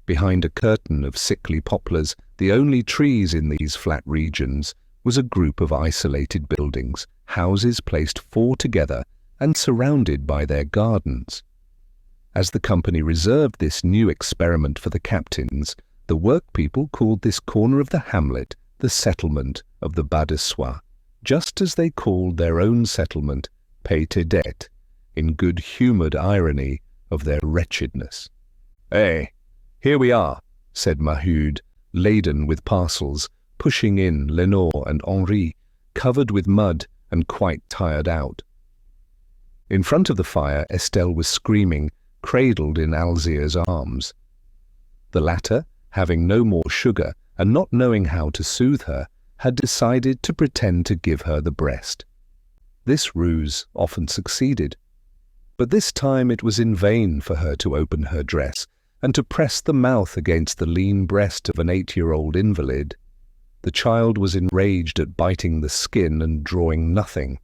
Behind a curtain of sickly poplars, the only trees in these flat regions, was a group of isolated buildings, houses placed four together and surrounded by their gardens. As the company reserved this new experiment for the captains, the workpeople called this corner of the hamlet the settlement of the Bas de Soie, just as they called their own settlement Pays-Tedette, in good-humoured irony of their wretchedness. "Eh, here we are," said Maheu, laden with parcels, pushing in Lenore and Henri, covered with mud and quite tired out. In front of the fire, Estelle was screaming, cradled in Alzire's arms. The latter, having no more sugar and not knowing how to soothe her, had decided to pretend to give her the breast. This ruse often succeeded, but this time it was in vain for her to open her dress and to press the mouth against the lean breast of an 8-year-old invalid. The child was enraged at biting the skin and drawing nothing.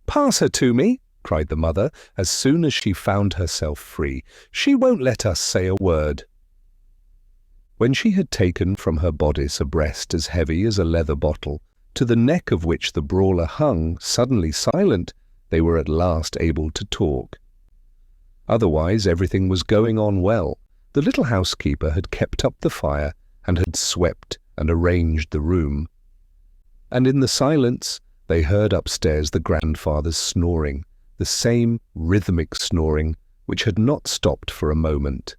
"Pass her to me," cried the mother, as soon as she found herself free. "She won't let us say a word." When she had taken from her bodice a breast as heavy as a leather bottle, to the neck of which the brawler hung, suddenly silent, they were at last able to talk. Otherwise everything was going on well. The little housekeeper had kept up the fire and had swept and arranged the room. And in the silence they heard upstairs the grandfather's snoring, the same rhythmic snoring which had not stopped for a moment.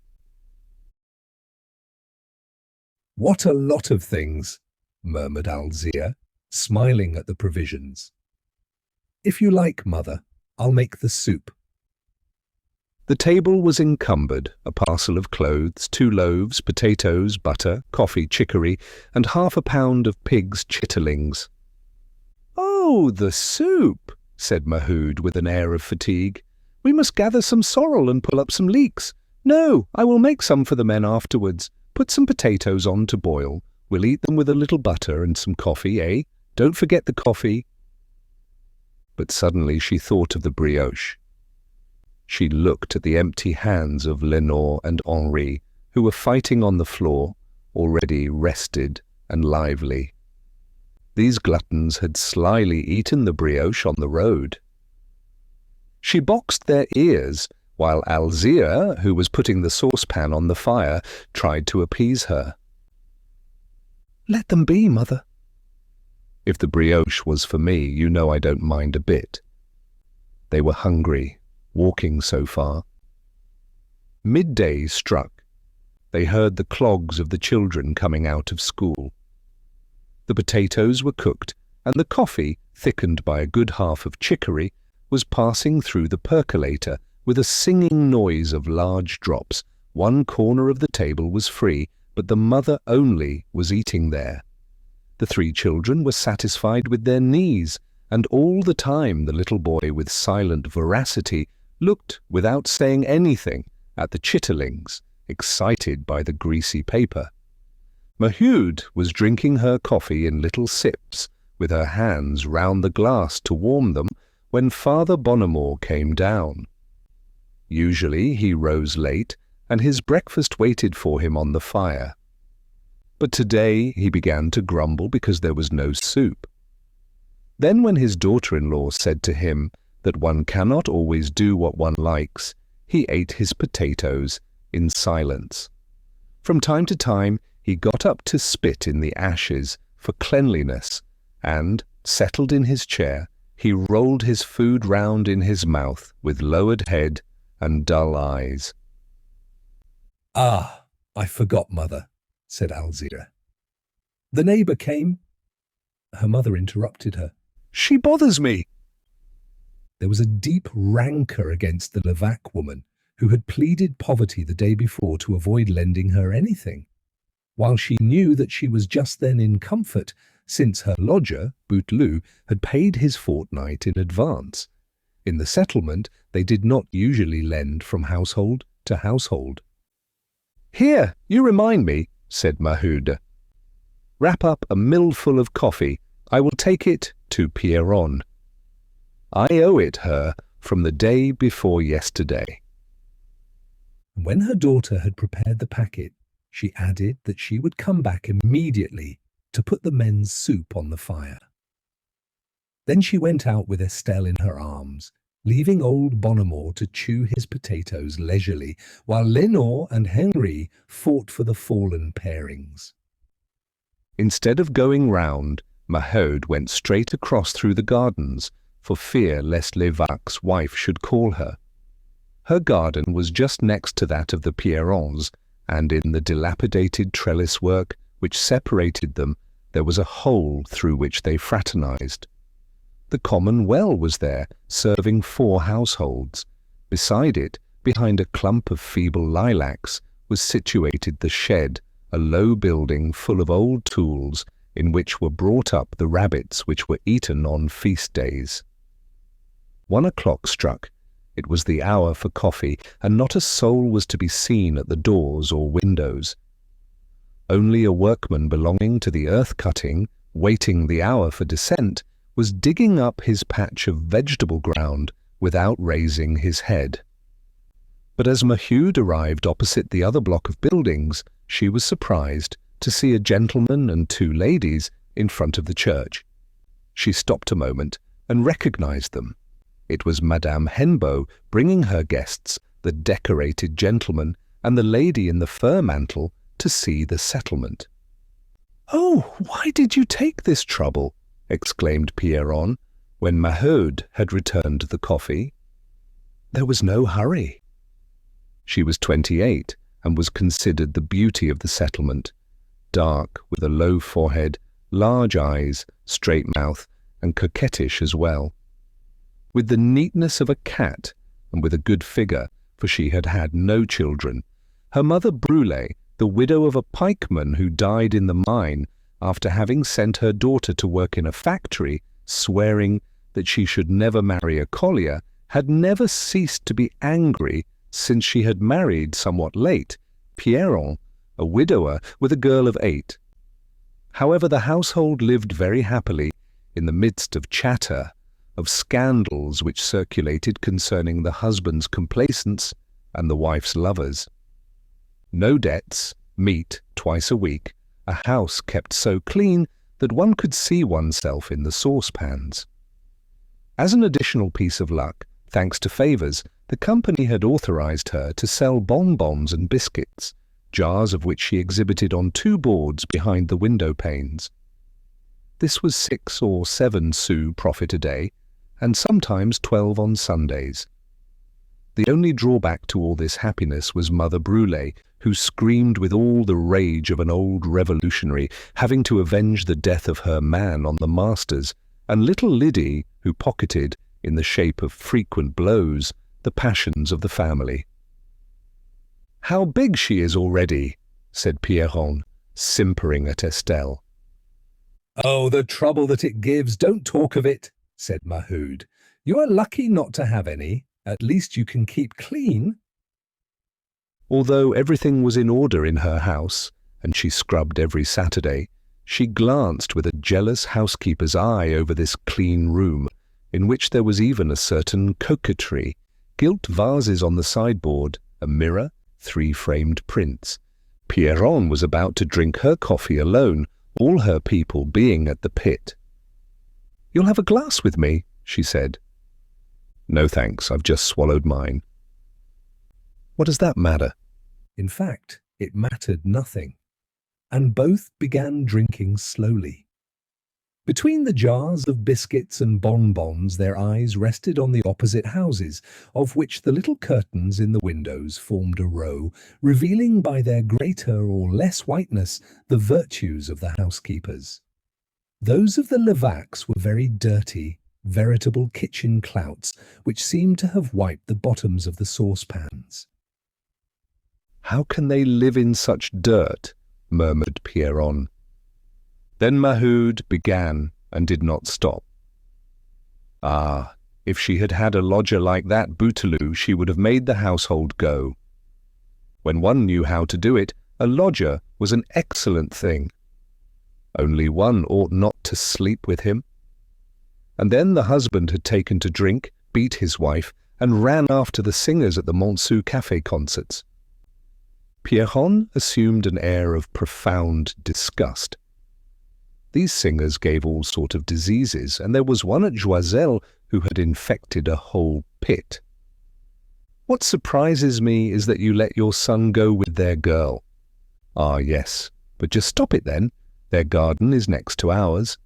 "What a lot of things," murmured Alzire, smiling at the provisions. "If you like, mother, I'll make the soup." The table was encumbered, a parcel of clothes, 2 loaves, potatoes, butter, coffee, chicory, and 1/2 pound of pig's chitterlings. "Oh, the soup," said Maheu with an air of fatigue. "We must gather some sorrel and pull up some leeks. No, I will make some for the men afterwards. Put some potatoes on to boil. We'll eat them with a little butter and some coffee, eh? Don't forget the coffee." But suddenly she thought of the brioche. She looked at the empty hands of Lenore and Henri, who were fighting on the floor, already rested and lively. These gluttons had slyly eaten the brioche on the road. She boxed their ears, while Alzire, who was putting the saucepan on the fire, tried to appease her. "Let them be, mother." "If the brioche was for me, you know I don't mind a bit." They were hungry, walking so far. Midday struck. They heard the clogs of the children coming out of school. The potatoes were cooked, and the coffee, thickened by a good half of chicory, was passing through the percolator with a singing noise of large drops. One corner of the table was free, but the mother only was eating there. The 3 children were satisfied with their knees, and all the time the little boy with silent voracity looked, without saying anything, at the chitterlings, excited by the greasy paper. Maheu was drinking her coffee in little sips, with her hands round the glass to warm them, when Father Bonnemort came down. Usually he rose late, and his breakfast waited for him on the fire. But today he began to grumble because there was no soup. Then when his daughter-in-law said to him that one cannot always do what one likes, he ate his potatoes in silence. From time to time he got up to spit in the ashes for cleanliness, and, settled in his chair, he rolled his food round in his mouth with lowered head and dull eyes. "Ah, I forgot, mother," said Alzire. "The neighbour came." Her mother interrupted her. "She bothers me." There was a deep rancour against the Levaque woman, who had pleaded poverty the day before to avoid lending her anything, while she knew that she was just then in comfort, since her lodger, Bouteloup, had paid his fortnight in advance. In the settlement, they did not usually lend from household to household. "Here, you remind me," said Maheu. "Wrap up a millful of coffee. I will take it to Pierron. I owe it her from the day before yesterday." When her daughter had prepared the packet, she added that she would come back immediately to put the men's soup on the fire. Then she went out with Estelle in her arms, leaving old Bonnemort to chew his potatoes leisurely, while Lenore and Henri fought for the fallen parings. Instead of going round, Maheu went straight across through the gardens, for fear lest Levac's wife should call her. Her garden was just next to that of the Pierrons, and in the dilapidated trellis work which separated them there was a hole through which they fraternized. The common well was there, serving 4 households. Beside it, behind a clump of feeble lilacs, was situated the shed, a low building full of old tools in which were brought up the rabbits which were eaten on feast days. 1 o'clock struck. It was the hour for coffee, and not a soul was to be seen at the doors or windows. Only a workman belonging to the earth-cutting, waiting the hour for descent, was digging up his patch of vegetable ground without raising his head. But as Maheu arrived opposite the other block of buildings, she was surprised to see a gentleman and 2 ladies in front of the church. She stopped a moment and recognized them. It was Madame Hennebeau bringing her guests, the decorated gentleman and the lady in the fur mantle, to see the settlement. "Oh, why did you take this trouble?" exclaimed Pierron, when Maheu had returned the coffee. "There was no hurry." She was 28 and was considered the beauty of the settlement, dark with a low forehead, large eyes, straight mouth, and coquettish as well. With the neatness of a cat and with a good figure, for she had had no children, her mother Brûlé, the widow of a pikeman who died in the mine after having sent her daughter to work in a factory, swearing that she should never marry a collier, had never ceased to be angry since she had married somewhat late Pierron, a widower with a girl of 8. However, the household lived very happily in the midst of chatter, of scandals which circulated concerning the husband's complaisance and the wife's lovers. No debts, meat twice a week, a house kept so clean that one could see oneself in the saucepans. As an additional piece of luck, thanks to favours, the company had authorized her to sell bonbons and biscuits, jars of which she exhibited on 2 boards behind the window panes. This was 6 or 7 sous profit a day, and sometimes 12 on Sundays. The only drawback to all this happiness was Mother Brûlé, who screamed with all the rage of an old revolutionary, having to avenge the death of her man on the masters, and little Lydie, who pocketed, in the shape of frequent blows, the passions of the family. "How big she is already," said Pierron, simpering at Estelle. "Oh, the trouble that it gives, don't talk of it," said Maheu. "You are lucky not to have any. At least you can keep clean." Although everything was in order in her house, and she scrubbed every Saturday, she glanced with a jealous housekeeper's eye over this clean room, in which there was even a certain coquetry, gilt vases on the sideboard, a mirror, 3 framed prints. Pierron was about to drink her coffee alone, all her people being at the pit. "You'll have a glass with me," she said. "No thanks, I've just swallowed mine." "What does that matter?" In fact, it mattered nothing, and both began drinking slowly. Between the jars of biscuits and bonbons their eyes rested on the opposite houses, of which the little curtains in the windows formed a row, revealing by their greater or less whiteness the virtues of the housekeepers. Those of the Levacs were very dirty, veritable kitchen clouts, which seemed to have wiped the bottoms of the saucepans. "How can they live in such dirt?" murmured Pierron. Then Maheu began and did not stop. Ah, if she had had a lodger like that Bouteloup, she would have made the household go. When one knew how to do it, a lodger was an excellent thing. Only one ought not to sleep with him. And then the husband had taken to drink, beat his wife, and ran after the singers at the Montsou Café concerts. Pierron assumed an air of profound disgust. These singers gave all sorts of diseases, and there was one at Joiselle who had infected a whole pit. What surprises me is that you let your son go with their girl. Ah, yes, but just stop it then. Their garden is next to ours.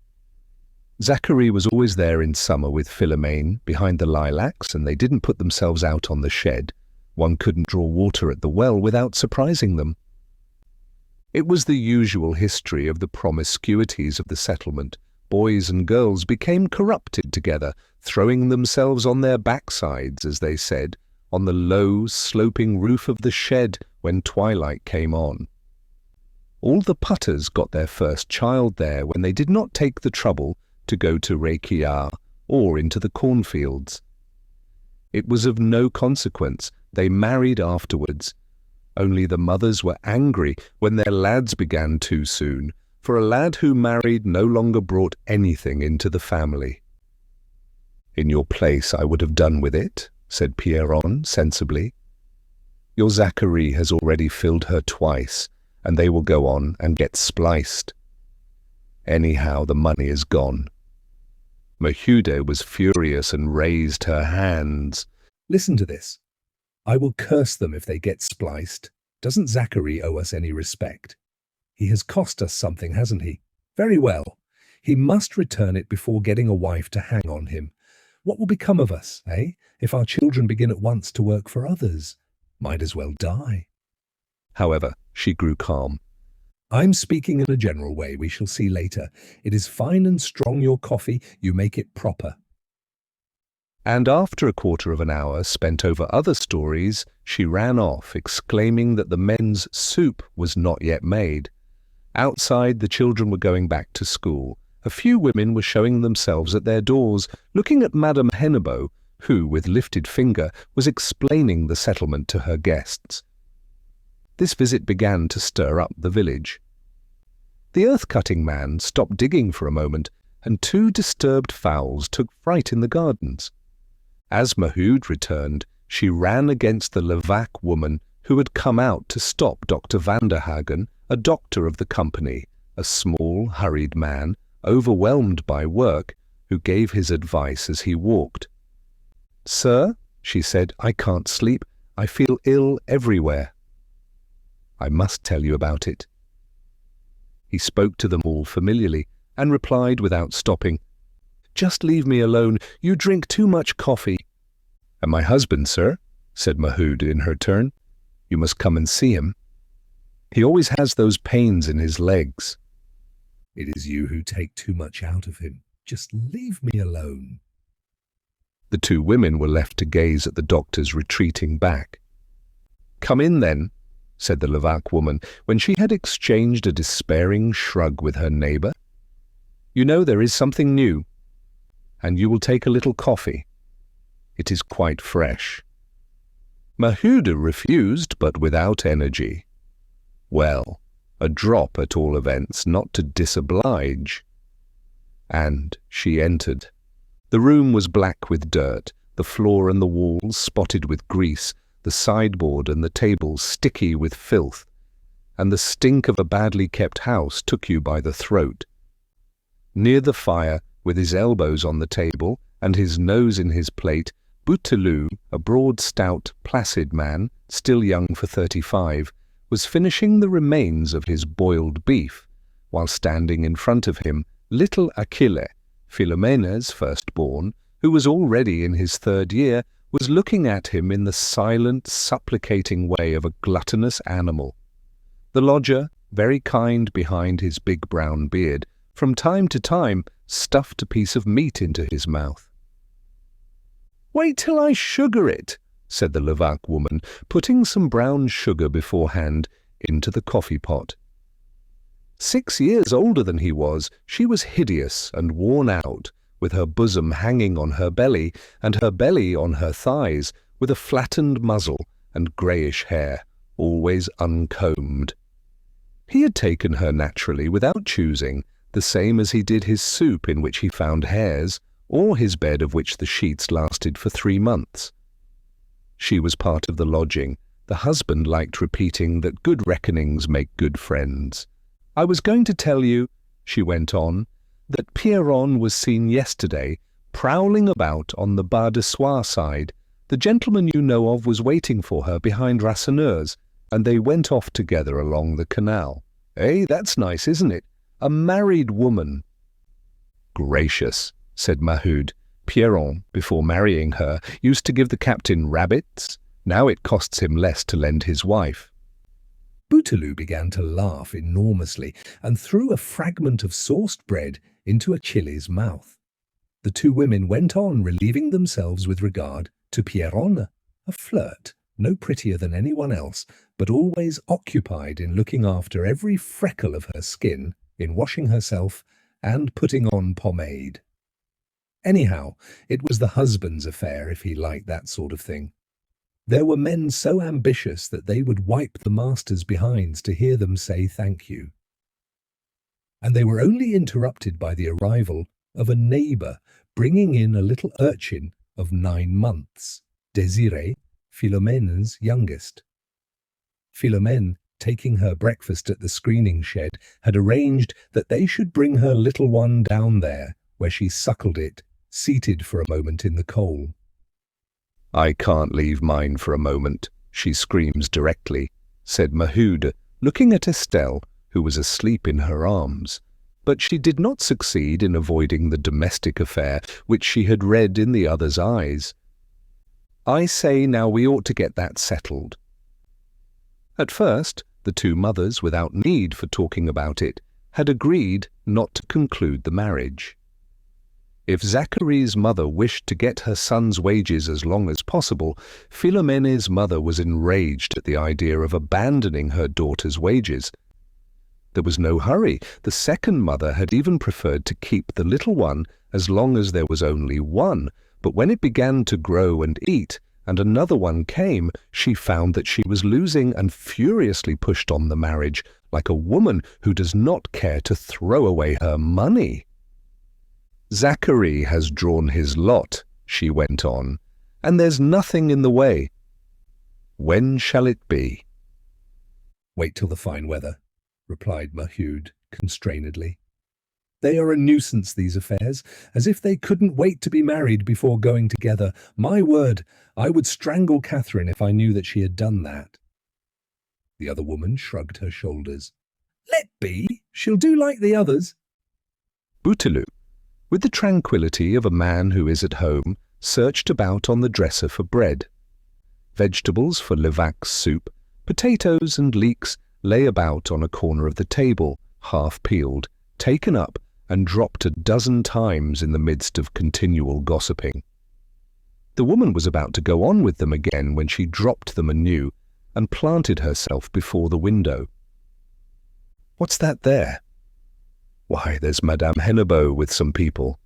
Zachary was always there in summer with Philomene behind the lilacs, and they didn't put themselves out on the shed. One couldn't draw water at the well without surprising them. It was the usual history of the promiscuities of the settlement. Boys and girls became corrupted together, throwing themselves on their backsides, as they said, on the low, sloping roof of the shed when twilight came on. All the putters got their first child there when they did not take the trouble to go to Réquillart or into the cornfields. It was of no consequence. They married afterwards. Only the mothers were angry when their lads began too soon, for a lad who married no longer brought anything into the family. In your place I would have done with it, said Pierron sensibly. Your Zachary has already filled her twice, and they will go on and get spliced. Anyhow, the money is gone. Maheude was furious and raised her hands. Listen to this. I will curse them if they get spliced. Doesn't Zachary owe us any respect? He has cost us something, hasn't he? Very well. He must return it before getting a wife to hang on him. What will become of us, eh, if our children begin at once to work for others? Might as well die. However, she grew calm. I'm speaking in a general way, we shall see later. It is fine and strong, your coffee, you make it proper. And after a quarter of an hour spent over other stories, she ran off, exclaiming that the men's soup was not yet made. Outside, the children were going back to school. A few women were showing themselves at their doors, looking at Madame Hennebeau, who, with lifted finger, was explaining the settlement to her guests. This visit began to stir up the village. The earth-cutting man stopped digging for a moment, and 2 disturbed fowls took fright in the gardens. As Maheude returned, she ran against the Levaque woman who had come out to stop Dr. Vanderhagen, a doctor of the company, a small, hurried man, overwhelmed by work, who gave his advice as he walked. "Sir," she said, "I can't sleep. I feel ill everywhere." "I must tell you about it." He spoke to them all familiarly and replied without stopping, "Just leave me alone. You drink too much coffee." "And my husband, sir," said Maheude in her turn. "You must come and see him. He always has those pains in his legs." "It is you who take too much out of him. Just leave me alone." The 2 women were left to gaze at the doctor's retreating back. "Come in, then," said the Levaque woman, when she had exchanged a despairing shrug with her neighbour. "You know there is something new, and you will take a little coffee. It is quite fresh." Maheude refused, but without energy. Well, a drop at all events, not to disoblige. And she entered. The room was black with dirt, the floor and the walls spotted with grease, the sideboard and the tables sticky with filth, and the stink of a badly kept house took you by the throat. Near the fire, with his elbows on the table and his nose in his plate, Bouteloup, a broad, stout, placid man, still young for 35, was finishing the remains of his boiled beef, while standing in front of him little Achille, Philomena's firstborn, who was already in his 3rd year, was looking at him in the silent, supplicating way of a gluttonous animal. The lodger, very kind behind his big brown beard, from time to time stuffed a piece of meat into his mouth. "Wait till I sugar it," said the Levaque woman, putting some brown sugar beforehand into the coffee pot. 6 years older than he was, she was hideous and worn out, with her bosom hanging on her belly and her belly on her thighs, with a flattened muzzle and greyish hair, always uncombed. He had taken her naturally without choosing, the same as he did his soup in which he found hairs, or his bed of which the sheets lasted for 3 months. She was part of the lodging. The husband liked repeating that good reckonings make good friends. "I was going to tell you," she went on, "that Pierron was seen yesterday prowling about on the Bas de Soie side. The gentleman you know of was waiting for her behind Rasseneur's, and they went off together along the canal. Eh, that's nice, isn't it? A married woman." "Gracious," said Maheu. "Pierron, before marrying her, used to give the captain rabbits. Now it costs him less to lend his wife." Bouteloup began to laugh enormously and threw a fragment of sauced bread into Achilles' mouth. The two women went on relieving themselves with regard to Pierronne, a flirt, no prettier than anyone else, but always occupied in looking after every freckle of her skin, in washing herself, and putting on pomade. Anyhow, it was the husband's affair if he liked that sort of thing. There were men so ambitious that they would wipe the masters' behinds to hear them say thank you. And they were only interrupted by the arrival of a neighbour bringing in a little urchin of 9 months, Désirée, Philomene's youngest. Philomene, taking her breakfast at the screening shed, had arranged that they should bring her little one down there, where she suckled it, seated for a moment in the coal. "I can't leave mine for a moment, she screams directly," said Maheu, looking at Estelle, who was asleep in her arms. But she did not succeed in avoiding the domestic affair which she had read in the other's eyes. "I say now we ought to get that settled." At first, the two mothers, without need for talking about it, had agreed not to conclude the marriage. If Zachary's mother wished to get her son's wages as long as possible, Philomene's mother was enraged at the idea of abandoning her daughter's wages. There was no hurry. The second mother had even preferred to keep the little one as long as there was only one, but when it began to grow and eat, and another one came, she found that she was losing and furiously pushed on the marriage, like a woman who does not care to throw away her money. "Zachary has drawn his lot," she went on, "and there's nothing in the way. When shall it be?" "Wait till the fine weather," replied Maheu constrainedly. "They are a nuisance, these affairs, as if they couldn't wait to be married before going together. My word, I would strangle Catherine if I knew that she had done that." The other woman shrugged her shoulders. "Let be, she'll do like the others." Bouteloup, with the tranquillity of a man who is at home, searched about on the dresser for bread. Vegetables for Levac's soup, potatoes and leeks lay about on a corner of the table, half peeled, taken up and dropped a dozen times in the midst of continual gossiping. The woman was about to go on with them again when she dropped them anew and planted herself before the window. "What's that there?" "Why, there's Madame Hennebeau with some people.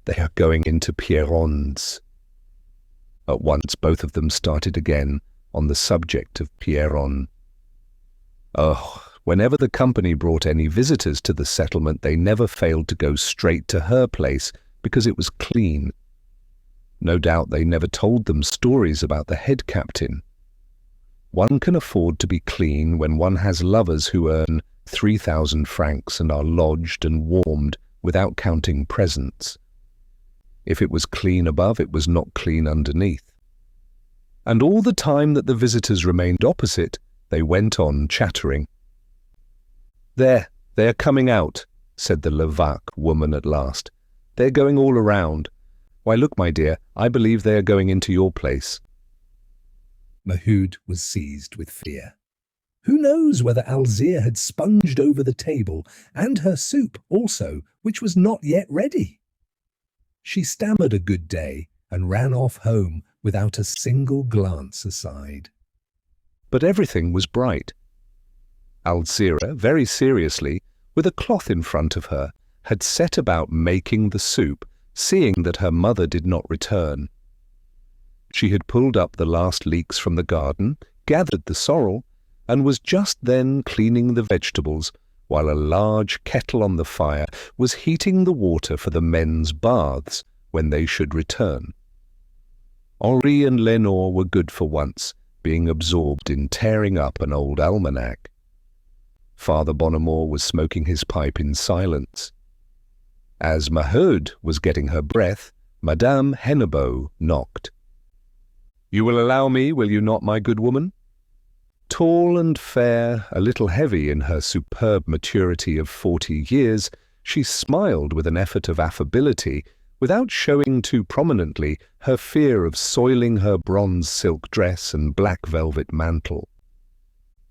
They are going into Pierron's." At once both of them started again on the subject of Pierron. Oh, whenever the company brought any visitors to the settlement, they never failed to go straight to her place because it was clean. No doubt they never told them stories about the head captain. One can afford to be clean when one has lovers who earn 3,000 francs and are lodged and warmed without counting presents. If it was clean above, it was not clean underneath. And all the time that the visitors remained opposite, they went on chattering. "There, they are coming out," said the Levaque woman at last. "They're going all around. Why, look, my dear, I believe they are going into your place." Maheu was seized with fear. Who knows whether Alzire had sponged over the table, and her soup also, which was not yet ready? She stammered a good day and ran off home without a single glance aside. But everything was bright. Alzira, very seriously, with a cloth in front of her, had set about making the soup, seeing that her mother did not return. She had pulled up the last leeks from the garden, gathered the sorrel, and was just then cleaning the vegetables, while a large kettle on the fire was heating the water for the men's baths when they should return. Henri and Lenore were good for once, being absorbed in tearing up an old almanac. Father Bonnemort was smoking his pipe in silence. As Maheu was getting her breath, Madame Hennebeau knocked. "You will allow me, will you not, my good woman?" Tall and fair, a little heavy in her superb maturity of 40 years, she smiled with an effort of affability, without showing too prominently her fear of soiling her bronze silk dress and black velvet mantle.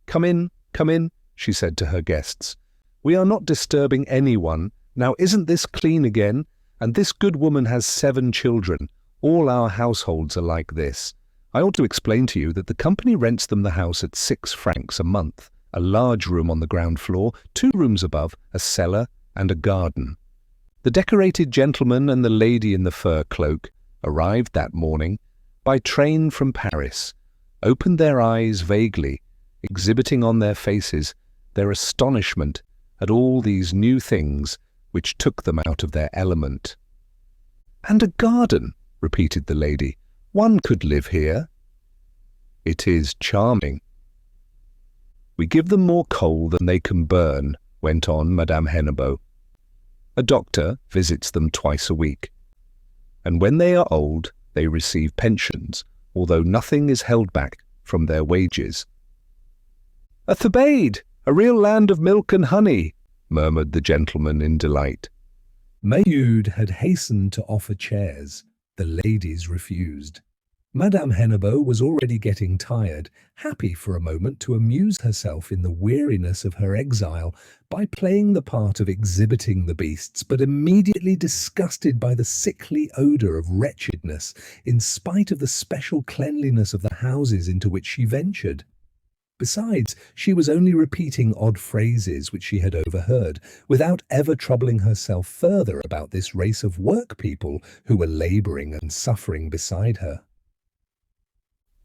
Come in," she said to her guests. "We are not disturbing anyone. Now isn't this clean again? And this good woman has 7 children. All our households are like this. I ought to explain to you that the company rents them the house at 6 francs a month, a large room on the ground floor, 2 rooms above, a cellar, and a garden. The decorated gentleman and the lady in the fur cloak arrived that morning by train from Paris, opened their eyes vaguely, exhibiting on their faces their astonishment at all these new things which took them out of their element. "And a garden," repeated the lady. "One could live here." "It is charming." "We give them more coal than they can burn," went on Madame Hennebeau. "A doctor visits them twice a week. And when they are old, they receive pensions, although nothing is held back from their wages." "A Thebaid, a real land of milk and honey," murmured the gentleman in delight. Maheu had hastened to offer chairs. The ladies refused. Madame Hennebeau was already getting tired, happy for a moment to amuse herself in the weariness of her exile by playing the part of exhibiting the beasts, but immediately disgusted by the sickly odour of wretchedness, in spite of the special cleanliness of the houses into which she ventured. Besides, she was only repeating odd phrases which she had overheard, without ever troubling herself further about this race of work people who were labouring and suffering beside her.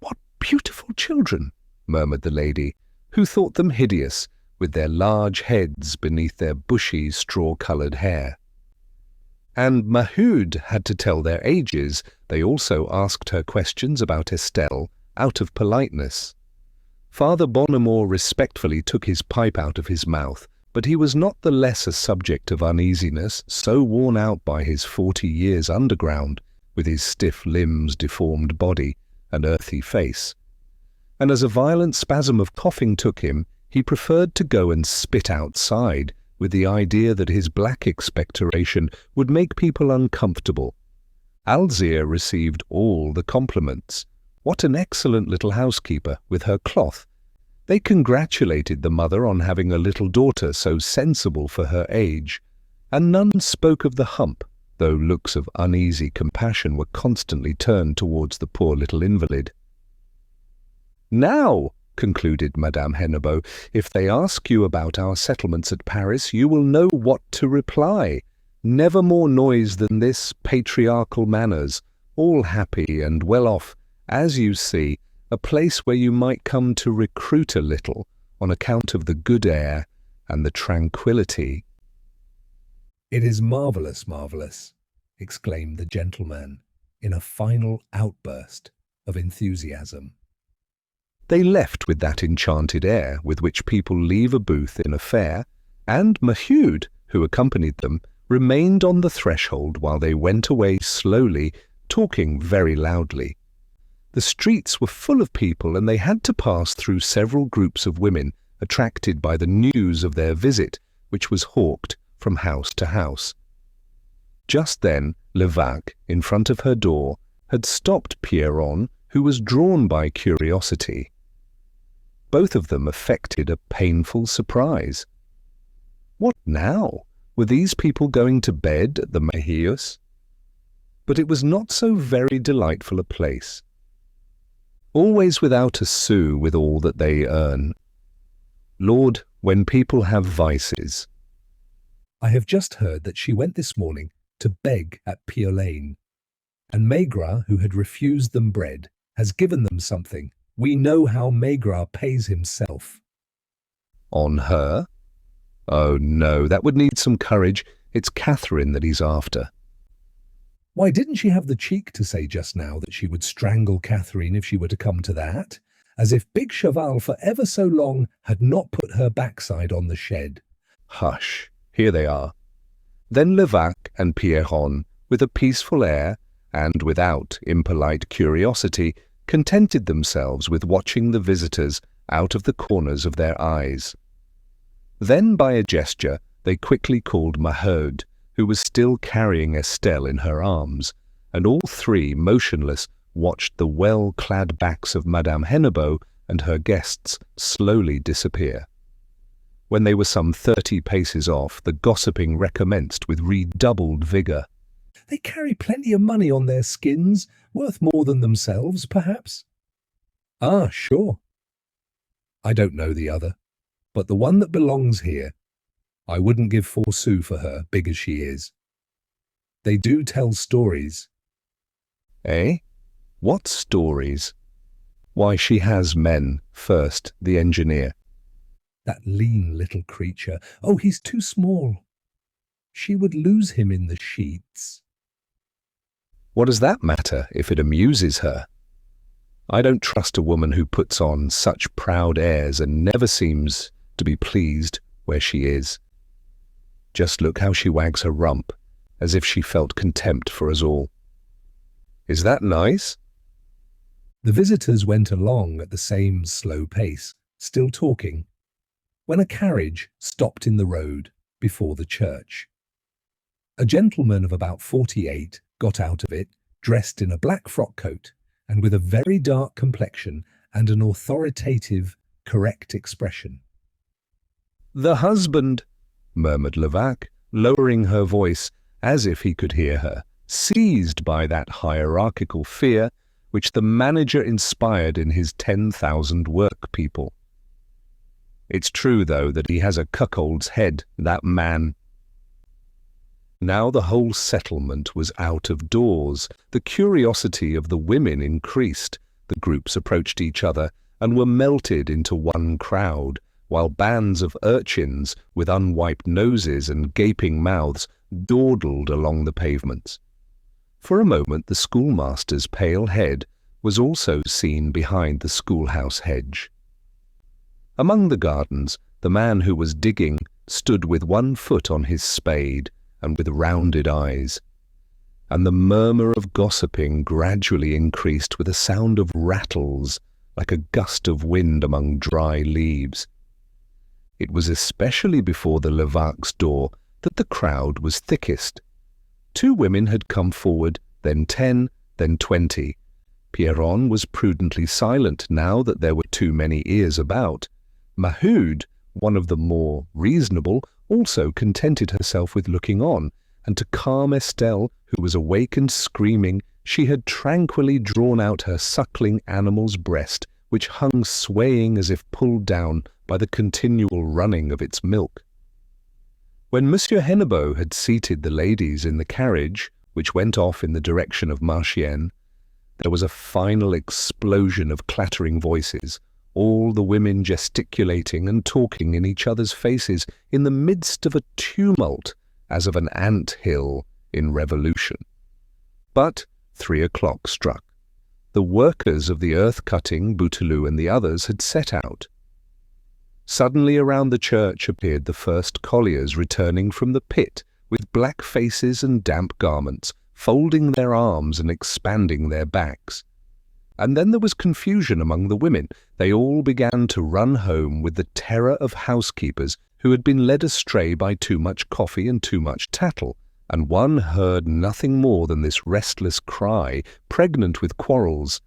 "What beautiful children," murmured the lady, who thought them hideous, with their large heads beneath their bushy, straw-coloured hair. And Maheu had to tell their ages. They also asked her questions about Estelle, out of politeness. Father Bonnemort respectfully took his pipe out of his mouth, but he was not the less a subject of uneasiness, so worn out by his 40 years underground, with his stiff limbs, deformed body, and earthy face. And as a violent spasm of coughing took him, he preferred to go and spit outside, with the idea that his black expectoration would make people uncomfortable. Alzira received all the compliments. What an excellent little housekeeper, with her cloth. They congratulated the mother on having a little daughter so sensible for her age, and none spoke of the hump, though looks of uneasy compassion were constantly turned towards the poor little invalid. "Now," concluded Madame Hennebeau, "if they ask you about our settlements at Paris, you will know what to reply. Never more noise than this, patriarchal manners, all happy and well off, as you see, a place where you might come to recruit a little on account of the good air and the tranquillity." "It is marvellous, marvellous," exclaimed the gentleman in a final outburst of enthusiasm. They left with that enchanted air with which people leave a booth in a fair, and Maheu, who accompanied them, remained on the threshold while they went away slowly, talking very loudly. The streets were full of people, and they had to pass through several groups of women, attracted by the news of their visit, which was hawked from house to house. Just then, Levaque, in front of her door, had stopped Pierron, who was drawn by curiosity. Both of them affected a painful surprise. What now? Were these people going to bed at the Maheus? But it was not so very delightful a place. Always without a sou with all that they earn. Lord, when people have vices. I have just heard that she went this morning to beg at Pure Lane, and Maigrat, who had refused them bread, has given them something. We know how Maigrat pays himself. On her? Oh no, that would need some courage. It's Catherine that he's after. Why didn't she have the cheek to say just now that she would strangle Catherine if she were to come to that? As if Big Cheval for ever so long had not put her backside on the shed. Hush, here they are. Then Levaque and Pierron, with a peaceful air, and without impolite curiosity, contented themselves with watching the visitors out of the corners of their eyes. Then by a gesture they quickly called Maheu, who was still carrying Estelle in her arms, and all three, motionless, watched the well-clad backs of Madame Hennebeau and her guests slowly disappear. When they were some 30 paces off, the gossiping recommenced with redoubled vigour. They carry plenty of money on their skins, worth more than themselves, perhaps. Ah, sure. I don't know the other, but the one that belongs here, I wouldn't give 4 sous for her, big as she is. They do tell stories. Eh? What stories? Why, she has men, first the engineer. That lean little creature. Oh, he's too small. She would lose him in the sheets. What does that matter if it amuses her? I don't trust a woman who puts on such proud airs and never seems to be pleased where she is. Just look how she wags her rump, as if she felt contempt for us all. Is that nice? The visitors went along at the same slow pace, still talking, when a carriage stopped in the road before the church. A gentleman of about 48 got out of it, dressed in a black frock coat and with a very dark complexion and an authoritative, correct expression. The husband, murmured Levaque, lowering her voice as if he could hear her, seized by that hierarchical fear which the manager inspired in his 10,000 work-people. It's true, though, that he has a cuckold's head, that man. Now the whole settlement was out of doors. The curiosity of the women increased. The groups approached each other and were melted into one crowd, while bands of urchins with unwiped noses and gaping mouths dawdled along the pavements. For a moment the schoolmaster's pale head was also seen behind the schoolhouse hedge. Among the gardens, the man who was digging stood with one foot on his spade and with rounded eyes, and the murmur of gossiping gradually increased with a sound of rattles like a gust of wind among dry leaves. It was especially before the Levaque's door that the crowd was thickest. 2 women had come forward, then 10, then 20. Pierron was prudently silent now that there were too many ears about. Maheu, one of the more reasonable, also contented herself with looking on, and to calm Estelle, who was awake and screaming, she had tranquilly drawn out her suckling animal's breast, which hung swaying as if pulled down by the continual running of its milk. When Monsieur Hennebeau had seated the ladies in the carriage, which went off in the direction of Marchiennes, there was a final explosion of clattering voices, all the women gesticulating and talking in each other's faces in the midst of a tumult as of an ant-hill in revolution. But 3 o'clock struck. The workers of the earth-cutting, Bouteloup and the others, had set out. Suddenly around the church appeared the first colliers returning from the pit with black faces and damp garments, folding their arms and expanding their backs. And then there was confusion among the women. They all began to run home with the terror of housekeepers who had been led astray by too much coffee and too much tattle, and one heard nothing more than this restless cry, pregnant with quarrels.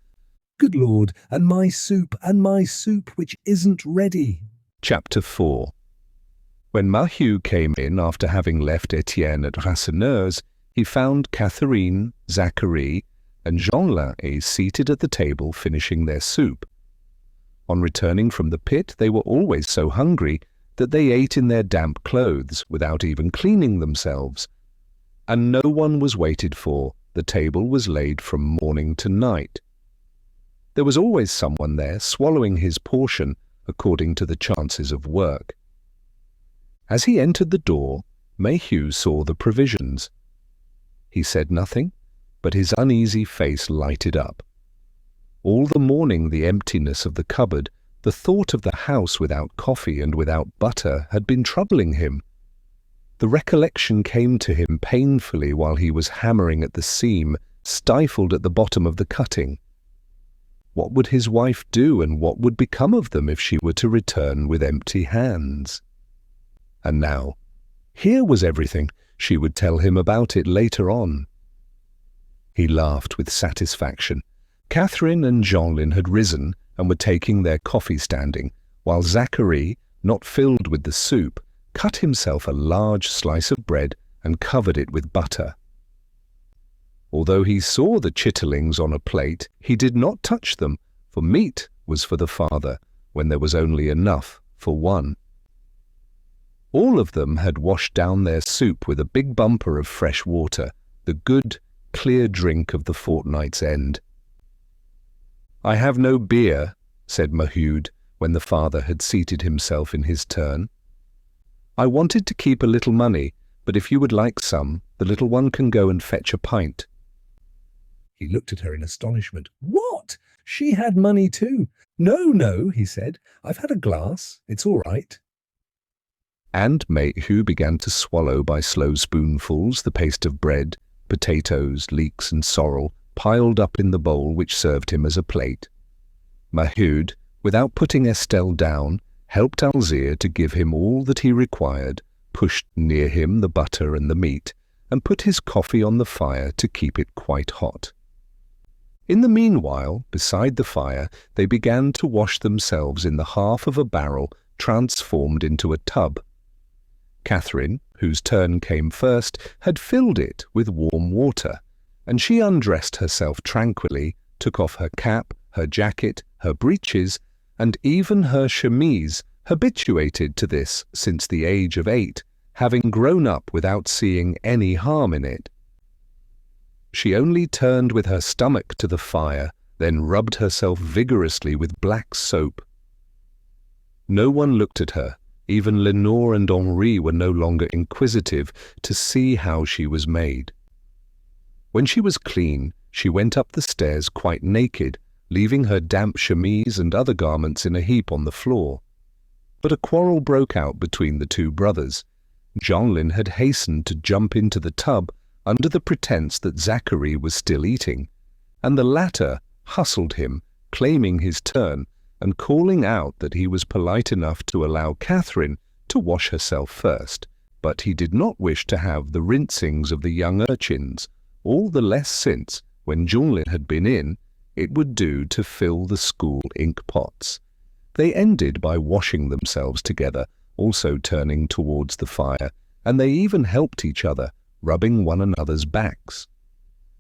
"Good Lord, and my soup, which isn't ready." Chapter 4. When Maheu came in after having left Étienne at Rasseneur's, he found Catherine, Zacharie, and Jean-Lange seated at the table finishing their soup. On returning from the pit, they were always so hungry that they ate in their damp clothes without even cleaning themselves. And no one was waited for, the table was laid from morning to night. There was always someone there swallowing his portion according to the chances of work. As he entered the door, Maheu saw the provisions. He said nothing, but his uneasy face lighted up. All the morning the emptiness of the cupboard, the thought of the house without coffee and without butter had been troubling him. The recollection came to him painfully while he was hammering at the seam, stifled at the bottom of the cutting. What would his wife do, and what would become of them if she were to return with empty hands? And now, here was everything. She would tell him about it later on. He laughed with satisfaction. Catherine and Jeanlin had risen and were taking their coffee standing, while Zachary, not filled with the soup, cut himself a large slice of bread and covered it with butter. Although he saw the chitterlings on a plate, he did not touch them, for meat was for the father, when there was only enough for one. All of them had washed down their soup with a big bumper of fresh water, the good, clear drink of the fortnight's end. "I have no beer," said Maheu, when the father had seated himself in his turn. "I wanted to keep a little money, but if you would like some, the little one can go and fetch a pint." He looked at her in astonishment. What? She had money too? No, he said. I've had a glass. It's all right. And Maheu began to swallow by slow spoonfuls the paste of bread, potatoes, leeks and sorrel piled up in the bowl which served him as a plate. Maheu, without putting Estelle down, helped Alzire to give him all that he required, pushed near him the butter and the meat, and put his coffee on the fire to keep it quite hot. In the meanwhile, beside the fire, they began to wash themselves in the half of a barrel transformed into a tub. Catherine, whose turn came first, had filled it with warm water, and she undressed herself tranquilly, took off her cap, her jacket, her breeches, and even her chemise, habituated to this since the age of 8, having grown up without seeing any harm in it. She only turned with her stomach to the fire, then rubbed herself vigorously with black soap. No one looked at her. Even Lenore and Henri were no longer inquisitive to see how she was made. When she was clean, she went up the stairs quite naked, leaving her damp chemise and other garments in a heap on the floor. But a quarrel broke out between the two brothers. Jeanlin had hastened to jump into the tub under the pretense that Zachary was still eating, and the latter hustled him, claiming his turn, and calling out that he was polite enough to allow Catherine to wash herself first, but he did not wish to have the rinsings of the young urchins, all the less since, when Jeanlin had been in, it would do to fill the school ink pots. They ended by washing themselves together, also turning towards the fire, and they even helped each other, rubbing one another's backs.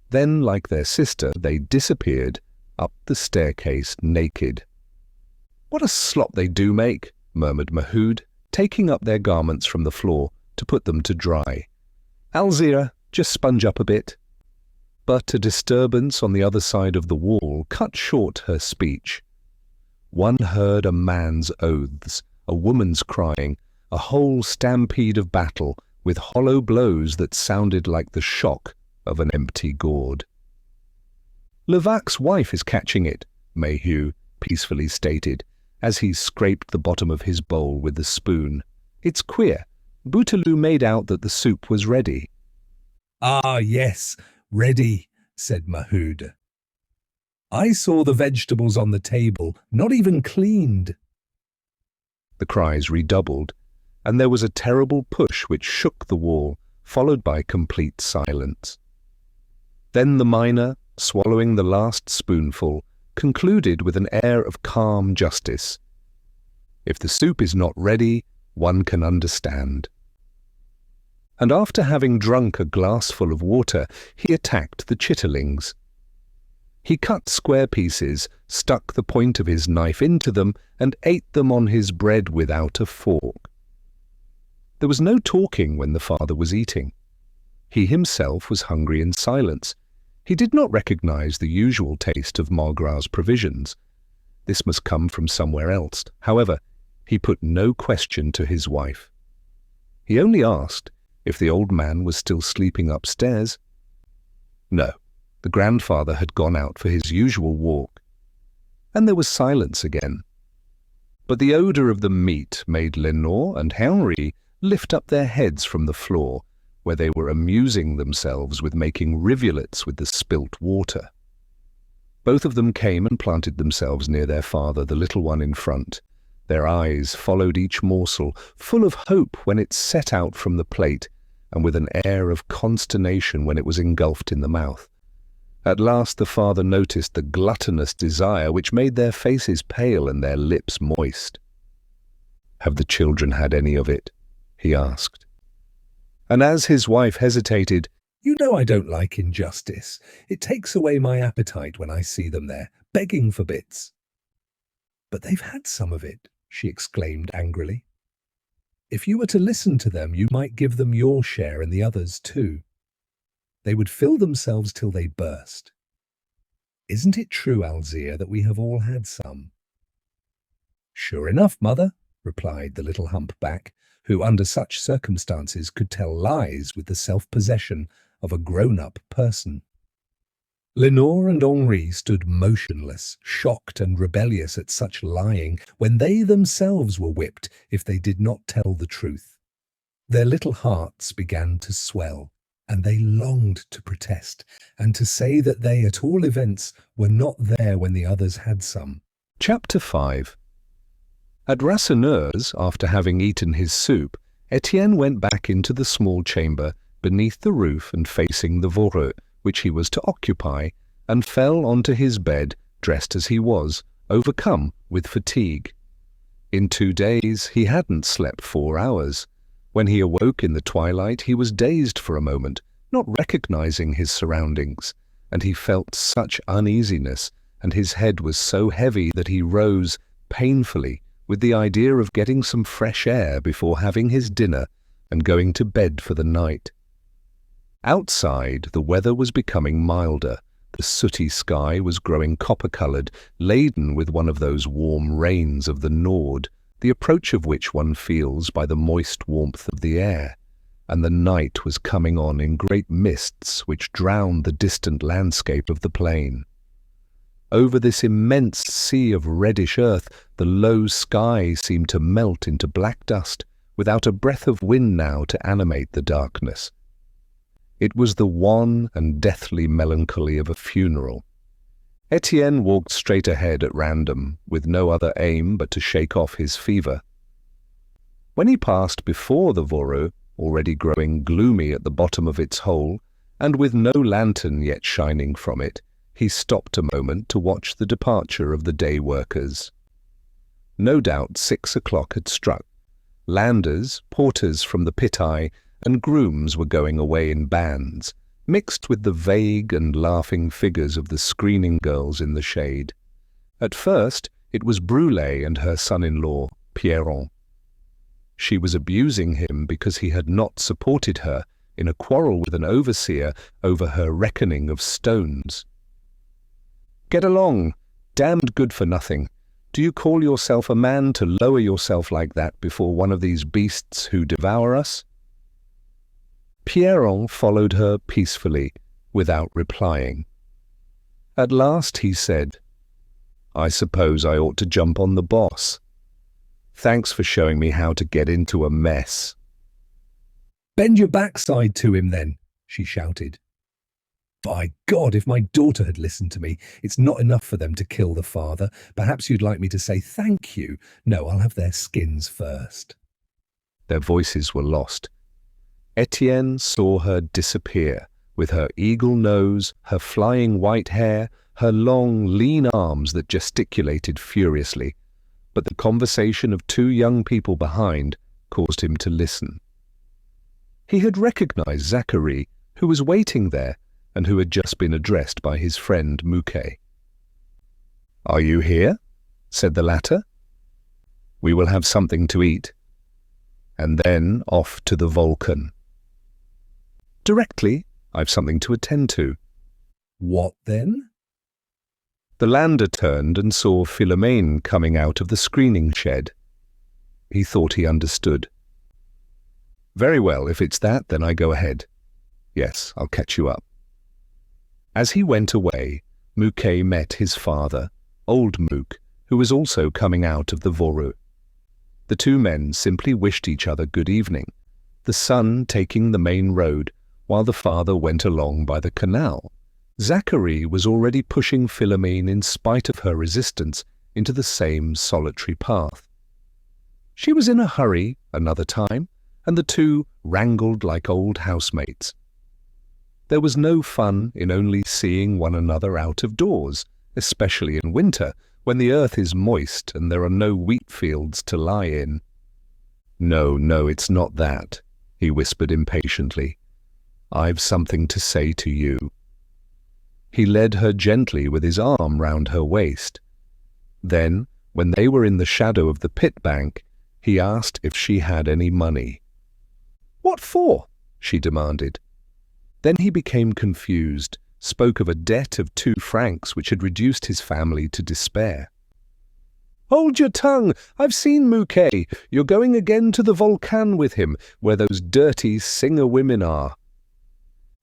Then, like their sister, they disappeared up the staircase naked. "What a slop they do make," murmured Maheu, taking up their garments from the floor to put them to dry. "Alzire, just sponge up a bit." But a disturbance on the other side of the wall cut short her speech. One heard a man's oaths, a woman's crying, a whole stampede of battle, with hollow blows that sounded like the shock of an empty gourd. "Levac's wife is catching it," Maheu peacefully stated, as he scraped the bottom of his bowl with the spoon. "It's queer. Bouteloup made out that the soup was ready." "Ah, yes, ready," said Maheu. "I saw the vegetables on the table, not even cleaned." The cries redoubled, and there was a terrible push which shook the wall, followed by complete silence. Then the miner, swallowing the last spoonful, concluded with an air of calm justice. "If the soup is not ready, one can understand." And after having drunk a glassful of water, he attacked the chitterlings. He cut square pieces, stuck the point of his knife into them, and ate them on his bread without a fork. There was no talking when the father was eating. He himself was hungry in silence. He did not recognize the usual taste of Margrat's provisions. This must come from somewhere else. However, he put no question to his wife. He only asked if the old man was still sleeping upstairs. No, the grandfather had gone out for his usual walk. And there was silence again. But the odor of the meat made Lenore and Henri lift up their heads from the floor, where they were amusing themselves with making rivulets with the spilt water. Both of them came and planted themselves near their father, the little one in front. Their eyes followed each morsel, full of hope when it set out from the plate, and with an air of consternation when it was engulfed in the mouth. At last the father noticed the gluttonous desire which made their faces pale and their lips moist. "Have the children had any of it?" he asked. And as his wife hesitated, "You know I don't like injustice. It takes away my appetite when I see them there, begging for bits." "But they've had some of it," she exclaimed angrily. "If you were to listen to them, you might give them your share and the others too. They would fill themselves till they burst. Isn't it true, Alzire, that we have all had some?" "Sure enough, mother," replied the little humpback, who under such circumstances could tell lies with the self-possession of a grown-up person. Lenore and Henri stood motionless, shocked and rebellious at such lying, when they themselves were whipped if they did not tell the truth. Their little hearts began to swell, and they longed to protest, and to say that they, at all events, were not there when the others had some. Chapter 5. At Rasseneur's, after having eaten his soup, Étienne went back into the small chamber beneath the roof and facing the Voreux, which he was to occupy, and fell onto his bed, dressed as he was, overcome with fatigue. In 2 days he hadn't slept 4 hours. When he awoke in the twilight, he was dazed for a moment, not recognizing his surroundings, and he felt such uneasiness, and his head was so heavy that he rose painfully with the idea of getting some fresh air before having his dinner and going to bed for the night. Outside, the weather was becoming milder. The sooty sky was growing copper-coloured, laden with one of those warm rains of the Nord, the approach of which one feels by the moist warmth of the air, and the night was coming on in great mists which drowned the distant landscape of the plain. Over this immense sea of reddish earth, the low sky seemed to melt into black dust, without a breath of wind now to animate the darkness. It was the wan and deathly melancholy of a funeral. Étienne walked straight ahead at random, with no other aim but to shake off his fever. When he passed before the Voreux, already growing gloomy at the bottom of its hole, and with no lantern yet shining from it, he stopped a moment to watch the departure of the day workers. No doubt 6 o'clock had struck. Landers, porters from the pit-eye, and grooms were going away in bands, mixed with the vague and laughing figures of the screening girls in the shade. At first, it was Brûlé and her son-in-law, Pierron. She was abusing him because he had not supported her in a quarrel with an overseer over her reckoning of stones. "Get along, damned good for nothing. Do you call yourself a man to lower yourself like that before one of these beasts who devour us?" Pierron followed her peacefully, without replying. At last he said, "I suppose I ought to jump on the boss. Thanks for showing me how to get into a mess." "Bend your backside to him then," she shouted. "By God, if my daughter had listened to me, it's not enough for them to kill the father. Perhaps you'd like me to say thank you. No, I'll have their skins first." Their voices were lost. Étienne saw her disappear, with her eagle nose, her flying white hair, her long, lean arms that gesticulated furiously, but the conversation of 2 young people behind caused him to listen. He had recognized Zacharie, who was waiting there, and who had just been addressed by his friend Mouquet. "Are you here?" said the latter. "We will have something to eat." and then off to the Vulcan. Directly, I've something to attend to. What then? The lander turned and saw Philomene coming out of the screening shed. He thought he understood. Very well, if it's that, then I go ahead. Yes, I'll catch you up. As he went away, Mouquet met his father, old Mouk, who was also coming out of the Voreux. The two men simply wished each other good evening, the son taking the main road while the father went along by the canal. Zachary was already pushing Philomene in spite of her resistance into the same solitary path. She was in a hurry another time, and the two wrangled like old housemates. There was no fun in only seeing one another out of doors, especially in winter, when the earth is moist and there are no wheat fields to lie in. No, it's not that, he whispered impatiently. I've something to say to you. He led her gently with his arm round her waist. Then, when they were in the shadow of the pit bank, he asked if she had any money. What for? She demanded. Then he became confused, spoke of a debt of 2 francs which had reduced his family to despair. Hold your tongue! I've seen Mouquet. You're going again to the Volcan with him, where those dirty singer-women are.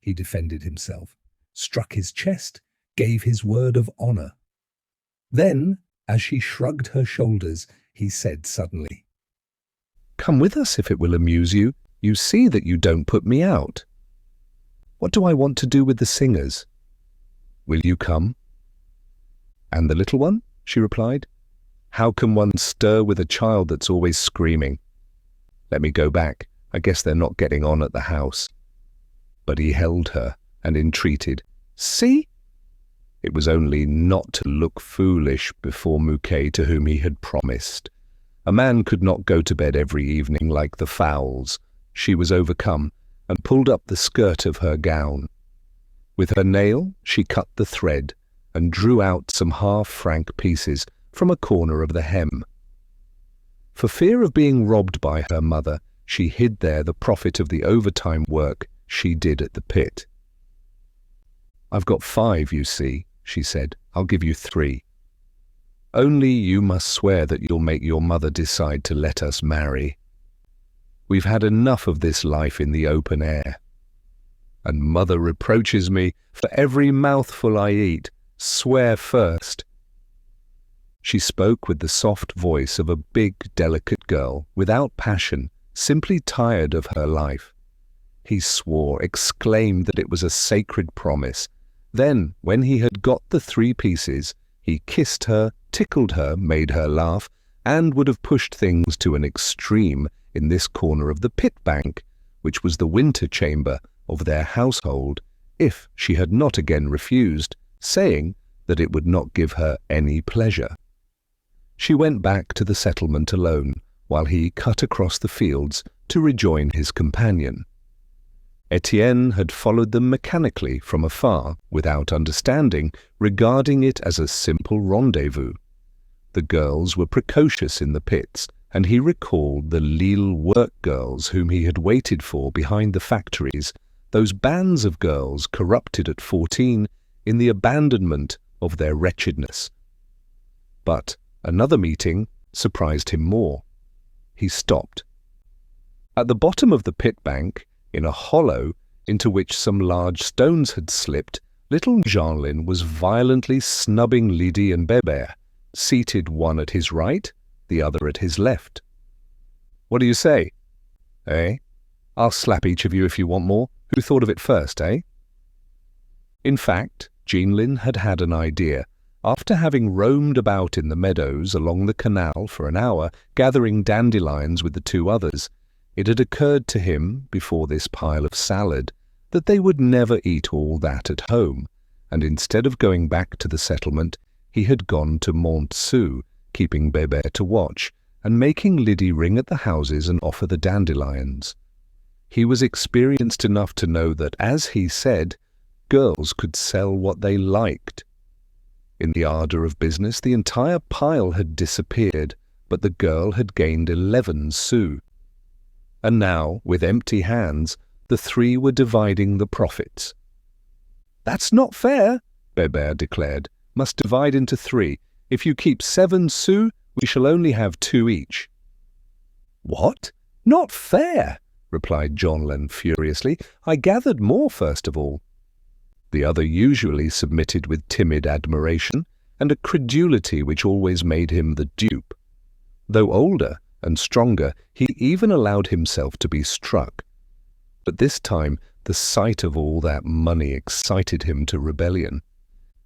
He defended himself, struck his chest, gave his word of honour. Then, as she shrugged her shoulders, he said suddenly, Come with us if it will amuse you. You see that you don't put me out. What do I want to do with the singers? Will you come? And the little one? She replied. How can one stir with a child that's always screaming? Let me go back. I guess they're not getting on at the house. But he held her and entreated. See? It was only not to look foolish before Mouquet, to whom he had promised. A man could not go to bed every evening like the fowls. She was overcome and pulled up the skirt of her gown. With her nail she cut the thread and drew out some half-franc pieces from a corner of the hem. For fear of being robbed by her mother, she hid there the profit of the overtime work she did at the pit. I've got 5, you see, she said. I'll give you 3. Only you must swear that you'll make your mother decide to let us marry. We've had enough of this life in the open air. And mother reproaches me for every mouthful I eat. Swear first. She spoke with the soft voice of a big, delicate girl, without passion, simply tired of her life. He swore, exclaimed that it was a sacred promise. Then, when he had got the 3 pieces, he kissed her, tickled her, made her laugh, and would have pushed things to an extreme in this corner of the pit bank, which was the winter chamber of their household, if she had not again refused, saying that it would not give her any pleasure. She went back to the settlement alone, while he cut across the fields to rejoin his companion. Étienne had followed them mechanically from afar, without understanding, regarding it as a simple rendezvous. The girls were precocious in the pits, and he recalled the Lille work girls whom he had waited for behind the factories, those bands of girls corrupted at 14 in the abandonment of their wretchedness. But another meeting surprised him more. He stopped. At the bottom of the pit bank, in a hollow into which some large stones had slipped, little Jeanlin was violently snubbing Lydie and Bébert, seated one at his right, the other at his left. What do you say? Eh? I'll slap each of you if you want more. Who thought of it first, eh? In fact, Jeanlin had had an idea. After having roamed about in the meadows along the canal for an hour, gathering dandelions with the 2 others, it had occurred to him, before this pile of salad, that they would never eat all that at home, and instead of going back to the settlement, he had gone to Montsou, keeping Bébert to watch, and making Lydie ring at the houses and offer the dandelions. He was experienced enough to know that, as he said, girls could sell what they liked. In the ardour of business, the entire pile had disappeared, but the girl had gained 11 sous. and now, with empty hands, the three were dividing the profits. "That's not fair," Bébert declared. "Must divide into 3. If you keep 7 sous, we shall only have 2 each." "What? Not fair," replied Jeanlin furiously. "I gathered more first of all." The other usually submitted with timid admiration and a credulity which always made him the dupe. Though older and stronger, he even allowed himself to be struck. But this time the sight of all that money excited him to rebellion.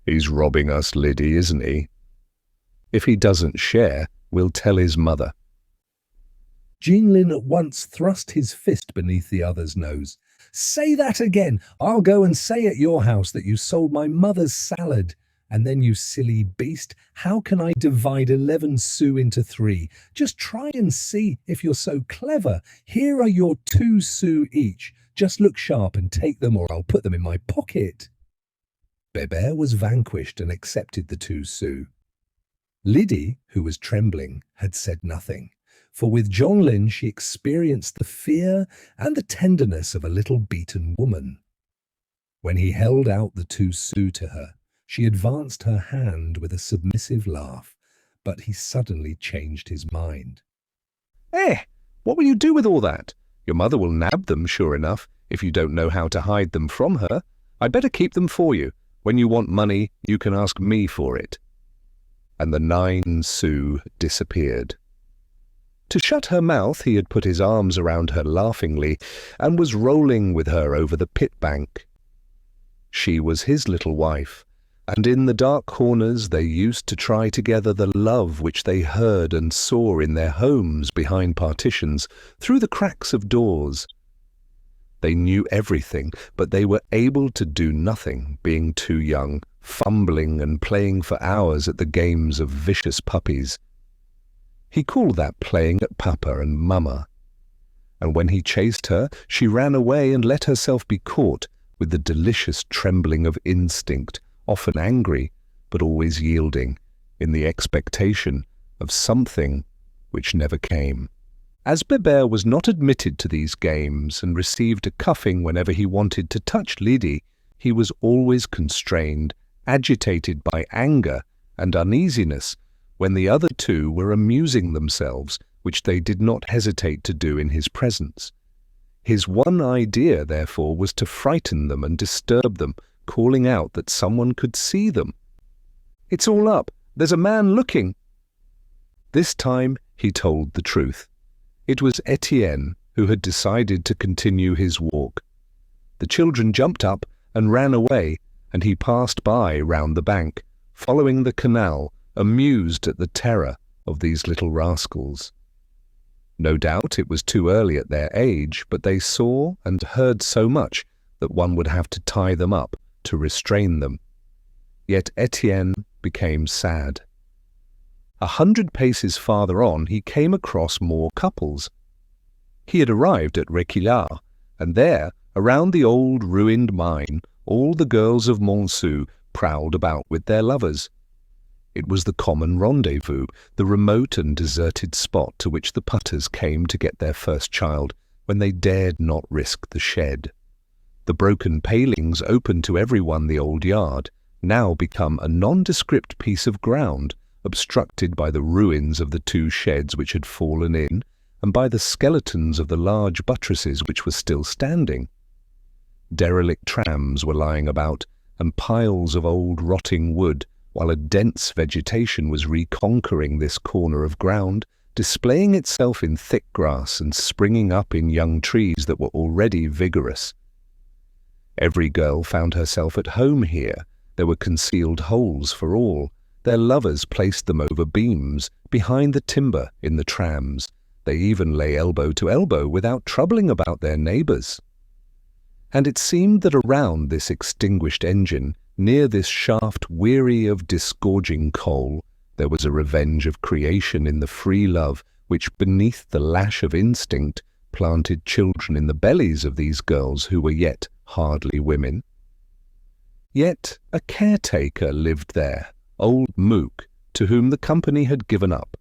"He's robbing us, Liddy, isn't he? If he doesn't share, we'll tell his mother." Jeanlin at once thrust his fist beneath the other's nose. "Say that again! I'll go and say at your house that you sold my mother's salad. And then, you silly beast, how can I divide 11 sous into 3? Just try and see if you're so clever. Here are your 2 sous each. Just look sharp and take them, or I'll put them in my pocket." Bébert was vanquished and accepted the 2 sous. Liddy, who was trembling, had said nothing, for with Jeanlin she experienced the fear and the tenderness of a little beaten woman. When he held out the 2 sous to her, she advanced her hand with a submissive laugh, but he suddenly changed his mind. What will you do with all that? Your mother will nab them, sure enough, if you don't know how to hide them from her. I'd better keep them for you. When you want money, you can ask me for it." And the 9 sous disappeared. To shut her mouth, he had put his arms around her laughingly and was rolling with her over the pit bank. She was his little wife, and in the dark corners they used to try together the love which they heard and saw in their homes behind partitions, through the cracks of doors. They knew everything, but they were able to do nothing, being too young, fumbling and playing for hours at the games of vicious puppies. He called that playing at Papa and Mama. And when he chased her, she ran away and let herself be caught, with the delicious trembling of instinct, often angry, but always yielding, in the expectation of something which never came. As Bébert was not admitted to these games and received a cuffing whenever he wanted to touch Liddy, he was always constrained, agitated by anger and uneasiness when the other 2 were amusing themselves, which they did not hesitate to do in his presence. His one idea, therefore, was to frighten them and disturb them, calling out that someone could see them. "It's all up. There's a man looking." This time he told the truth. It was Étienne who had decided to continue his walk. The children jumped up and ran away, and he passed by round the bank, following the canal, amused at the terror of these little rascals. No doubt it was too early at their age, but they saw and heard so much that one would have to tie them up to restrain them. Yet Étienne became sad. 100 paces farther on he came across more couples. He had arrived at Réquillart, and there, around the old ruined mine, all the girls of Montsou prowled about with their lovers. It was the common rendezvous, the remote and deserted spot to which the putters came to get their first child when they dared not risk the shed. The broken palings open to everyone the old yard, now become a nondescript piece of ground, obstructed by the ruins of the 2 sheds which had fallen in, and by the skeletons of the large buttresses which were still standing. Derelict trams were lying about, and piles of old rotting wood, while a dense vegetation was reconquering this corner of ground, displaying itself in thick grass and springing up in young trees that were already vigorous. Every girl found herself at home here. There were concealed holes for all. Their lovers placed them over beams, behind the timber, in the trams. They even lay elbow to elbow without troubling about their neighbours. And it seemed that around this extinguished engine, near this shaft weary of disgorging coal, there was a revenge of creation in the free love which, beneath the lash of instinct, planted children in the bellies of these girls who were yet hardly women. Yet a caretaker lived there, old Mook, to whom the company had given up.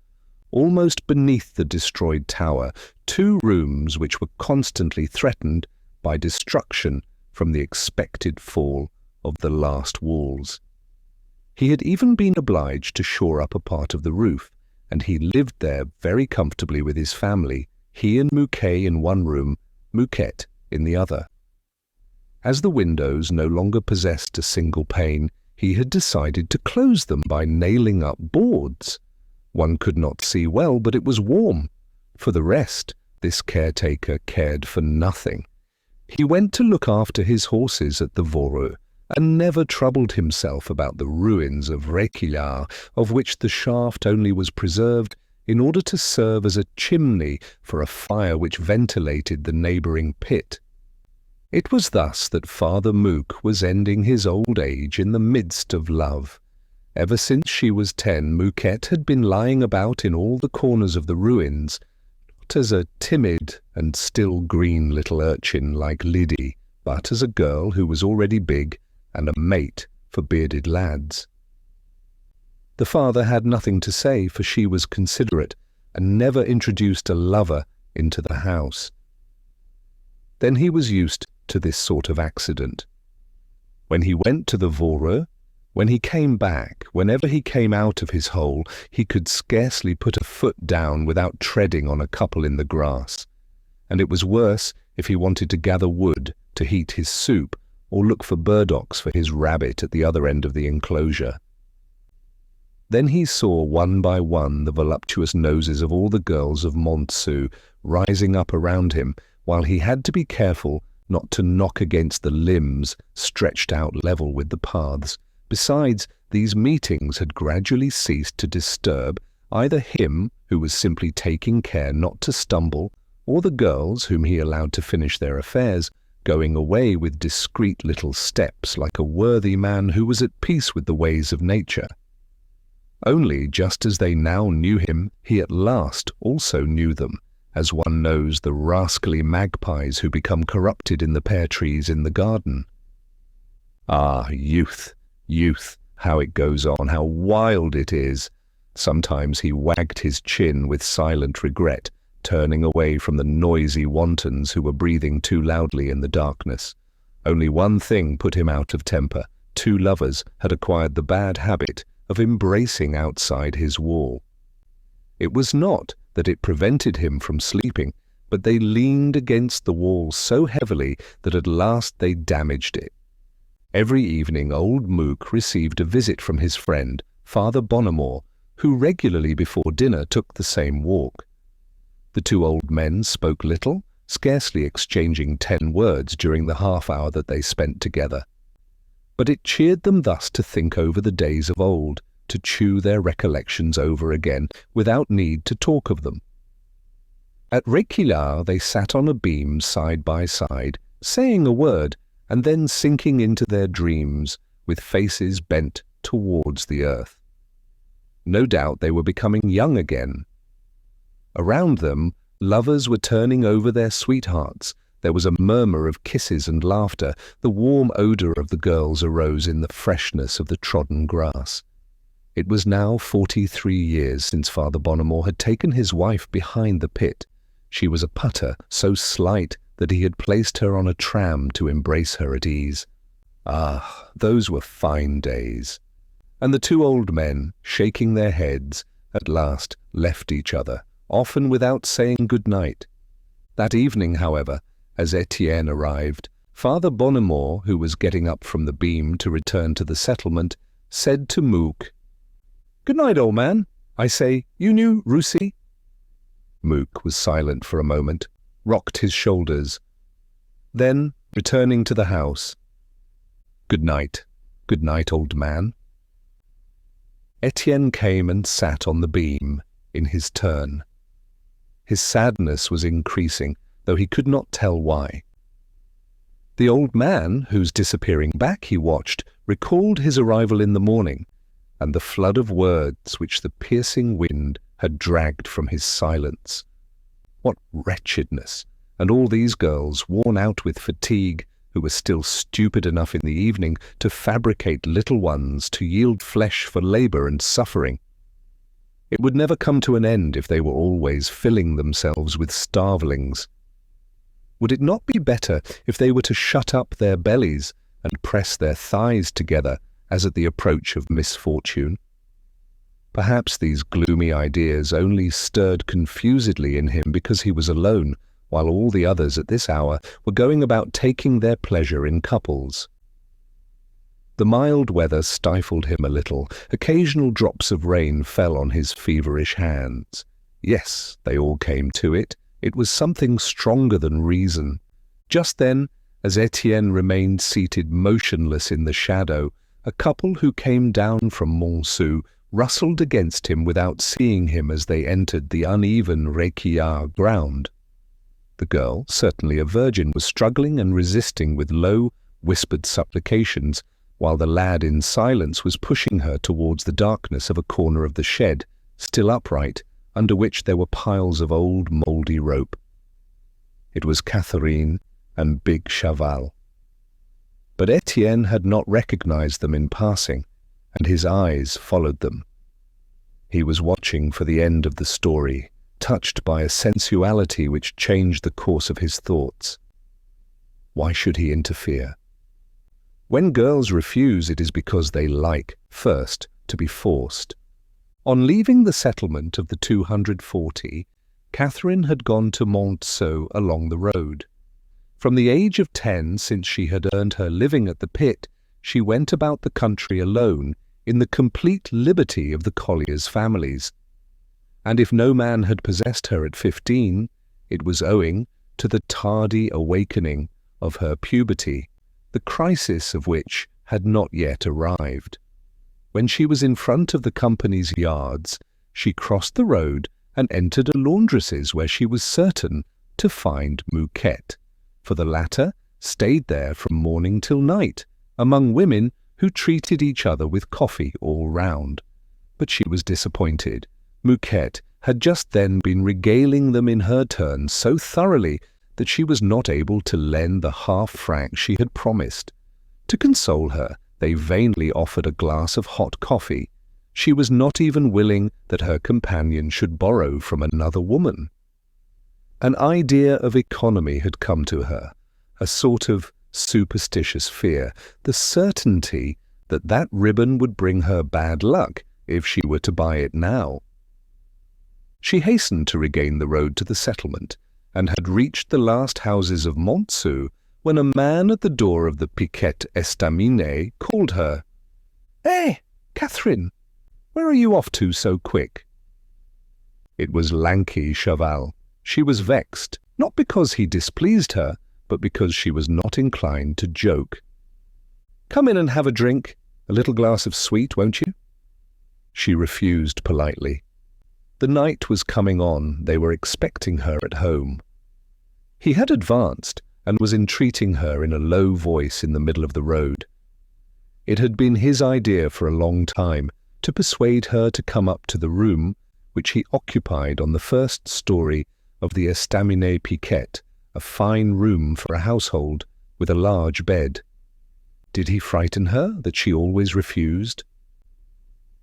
almost beneath the destroyed tower, 2 rooms which were constantly threatened by destruction from the expected fall of the last walls. He had even been obliged to shore up a part of the roof, and he lived there very comfortably with his family, he and Mouquet in one room, Mouquet in the other. As the windows no longer possessed a single pane, he had decided to close them by nailing up boards. One could not see well, but it was warm. For the rest, this caretaker cared for nothing. He went to look after his horses at the Voreux, and never troubled himself about the ruins of Réquillart, of which the shaft only was preserved in order to serve as a chimney for a fire which ventilated the neighbouring pit. It was thus that Father Mouque was ending his old age in the midst of love. Ever since she was 10, Mouquet had been lying about in all the corners of the ruins, not as a timid and still green little urchin like Lydie, but as a girl who was already big and a mate for bearded lads. The father had nothing to say, for she was considerate, and never introduced a lover into the house. Then he was used to this sort of accident. When he went to the Voreux, when he came back, whenever he came out of his hole, he could scarcely put a foot down without treading on a couple in the grass. And it was worse if he wanted to gather wood to heat his soup, or look for burdocks for his rabbit at the other end of the enclosure. Then he saw one by one the voluptuous noses of all the girls of Montsou rising up around him, while he had to be careful not to knock against the limbs stretched out level with the paths. Besides, these meetings had gradually ceased to disturb either him, who was simply taking care not to stumble, or the girls, whom he allowed to finish their affairs, going away with discreet little steps like a worthy man who was at peace with the ways of nature. Only just as they now knew him, he at last also knew them, as one knows the rascally magpies who become corrupted in the pear trees in the garden. Ah, youth, youth, how it goes on, how wild it is! Sometimes he wagged his chin with silent regret, turning away from the noisy wantons who were breathing too loudly in the darkness. Only one thing put him out of temper. 2 lovers had acquired the bad habit of embracing outside his wall. It was not that it prevented him from sleeping, but they leaned against the wall so heavily that at last they damaged it. Every evening old Mouque received a visit from his friend, Father Bonnemort, who regularly before dinner took the same walk. The 2 old men spoke little, scarcely exchanging 10 words during the half-hour that they spent together. But it cheered them thus to think over the days of old, to chew their recollections over again, without need to talk of them. At Réquillart they sat on a beam side by side, saying a word, and then sinking into their dreams, with faces bent towards the earth. No doubt they were becoming young again. Around them, lovers were turning over their sweethearts. There was a murmur of kisses and laughter. The warm odour of the girls arose in the freshness of the trodden grass. It was now 43 years since Father Bonnemort had taken his wife behind the pit. She was a putter, so slight that he had placed her on a tram to embrace her at ease. Ah, those were fine days. And the 2 old men, shaking their heads, at last left each other, often without saying good night. That evening, however, as Étienne arrived, Father Bonnemort, who was getting up from the beam to return to the settlement, said to Mouque, "Good night, old man. I say, you knew Roussy?" Mouque was silent for a moment, rocked his shoulders. Then, returning to the house, Good night, old man." Étienne came and sat on the beam in his turn. His sadness was increasing, though he could not tell why. The old man, whose disappearing back he watched, recalled his arrival in the morning, and the flood of words which the piercing wind had dragged from his silence. What wretchedness! And all these girls, worn out with fatigue, who were still stupid enough in the evening to fabricate little ones to yield flesh for labour and suffering. It would never come to an end if they were always filling themselves with starvelings. Would it not be better if they were to shut up their bellies and press their thighs together as at the approach of misfortune? Perhaps these gloomy ideas only stirred confusedly in him because he was alone, while all the others at this hour were going about taking their pleasure in couples. The mild weather stifled him a little. Occasional drops of rain fell on his feverish hands. Yes, they all came to it. It was something stronger than reason. Just then, as Étienne remained seated motionless in the shadow, a couple who came down from Montsou rustled against him without seeing him as they entered the uneven Réquillart ground. The girl, certainly a virgin, was struggling and resisting with low, whispered supplications, while the lad in silence was pushing her towards the darkness of a corner of the shed, still upright, under which there were piles of old mouldy rope. It was Catherine and big Chaval. But Étienne had not recognized them in passing, and his eyes followed them. He was watching for the end of the story, touched by a sensuality which changed the course of his thoughts. Why should he interfere? When girls refuse, it is because they like, first, to be forced. On leaving the settlement of the 240, Catherine had gone to Montsou along the road. From the age of 10, since she had earned her living at the pit, she went about the country alone, in the complete liberty of the colliers' families. And if no man had possessed her at 15, it was owing to the tardy awakening of her puberty, the crisis of which had not yet arrived. When she was in front of the company's yards, she crossed the road and entered a laundress's where she was certain to find Mouquette, for the latter stayed there from morning till night, among women who treated each other with coffee all round. But she was disappointed. Mouquette had just then been regaling them in her turn so thoroughly that she was not able to lend the half-franc she had promised. To console her, they vainly offered a glass of hot coffee. She was not even willing that her companion should borrow from another woman. An idea of economy had come to her, a sort of superstitious fear, the certainty that that ribbon would bring her bad luck if she were to buy it now. She hastened to regain the road to the settlement, and had reached the last houses of Montsou when a man at the door of the Piquette Estaminet called her. "Eh, Catherine, where are you off to so quick?" It was lanky Chaval. She was vexed, not because he displeased her, but because she was not inclined to joke. "Come in and have a drink, a little glass of sweet, won't you?" She refused politely. The night was coming on. They were expecting her at home. He had advanced and was entreating her in a low voice in the middle of the road. It had been his idea for a long time to persuade her to come up to the room which he occupied on the first story of the Estaminet Piquette, a fine room for a household, with a large bed. Did he frighten her that she always refused?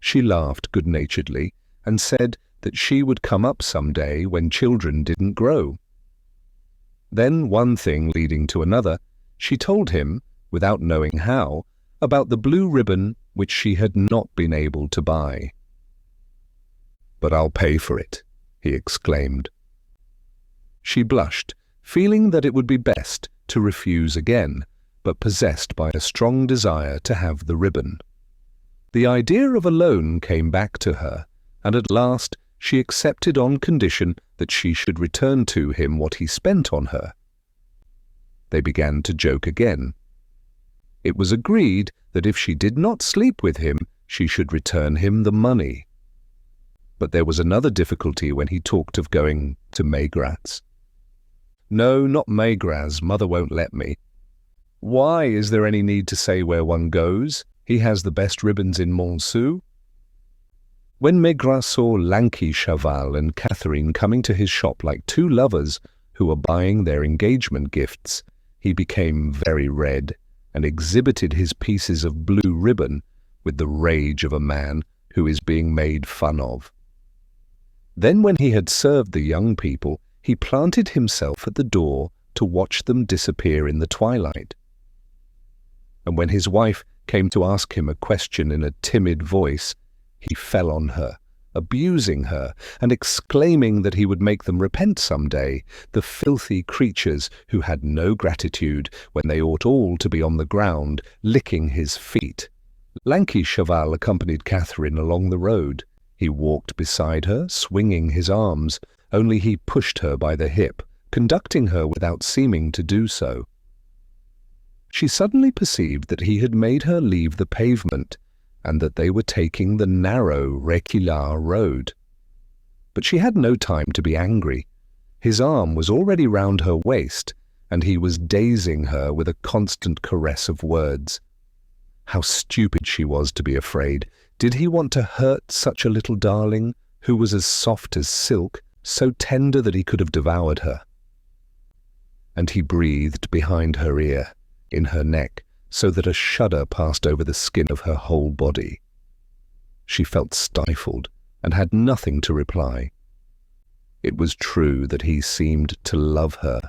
She laughed good-naturedly and said that she would come up some day when children didn't grow. Then, one thing leading to another, she told him, without knowing how, about the blue ribbon which she had not been able to buy. "But I'll pay for it," he exclaimed. She blushed, feeling that it would be best to refuse again, but possessed by a strong desire to have the ribbon. The idea of a loan came back to her, and at last she accepted on condition that she should return to him what he spent on her. They began to joke again. It was agreed that if she did not sleep with him, she should return him the money. But there was another difficulty when he talked of going to Maigrat's. "No, not Maigrat's. Mother won't let me." "Why is there any need to say where one goes? He has the best ribbons in Montsou." When Maigrat saw lanky Chaval and Catherine coming to his shop like two lovers who were buying their engagement gifts, he became very red and exhibited his pieces of blue ribbon with the rage of a man who is being made fun of. Then when he had served the young people, he planted himself at the door to watch them disappear in the twilight. And when his wife came to ask him a question in a timid voice, he fell on her, abusing her and exclaiming that he would make them repent some day, the filthy creatures who had no gratitude when they ought all to be on the ground, licking his feet. Lanky Chaval accompanied Catherine along the road. He walked beside her, swinging his arms, only he pushed her by the hip, conducting her without seeming to do so. She suddenly perceived that he had made her leave the pavement, and that they were taking the narrow Réquillart road. But she had no time to be angry. His arm was already round her waist, and he was dazing her with a constant caress of words. How stupid she was to be afraid. Did he want to hurt such a little darling, who was as soft as silk, so tender that he could have devoured her? And he breathed behind her ear, in her neck, so that a shudder passed over the skin of her whole body. She felt stifled, and had nothing to reply. It was true that he seemed to love her.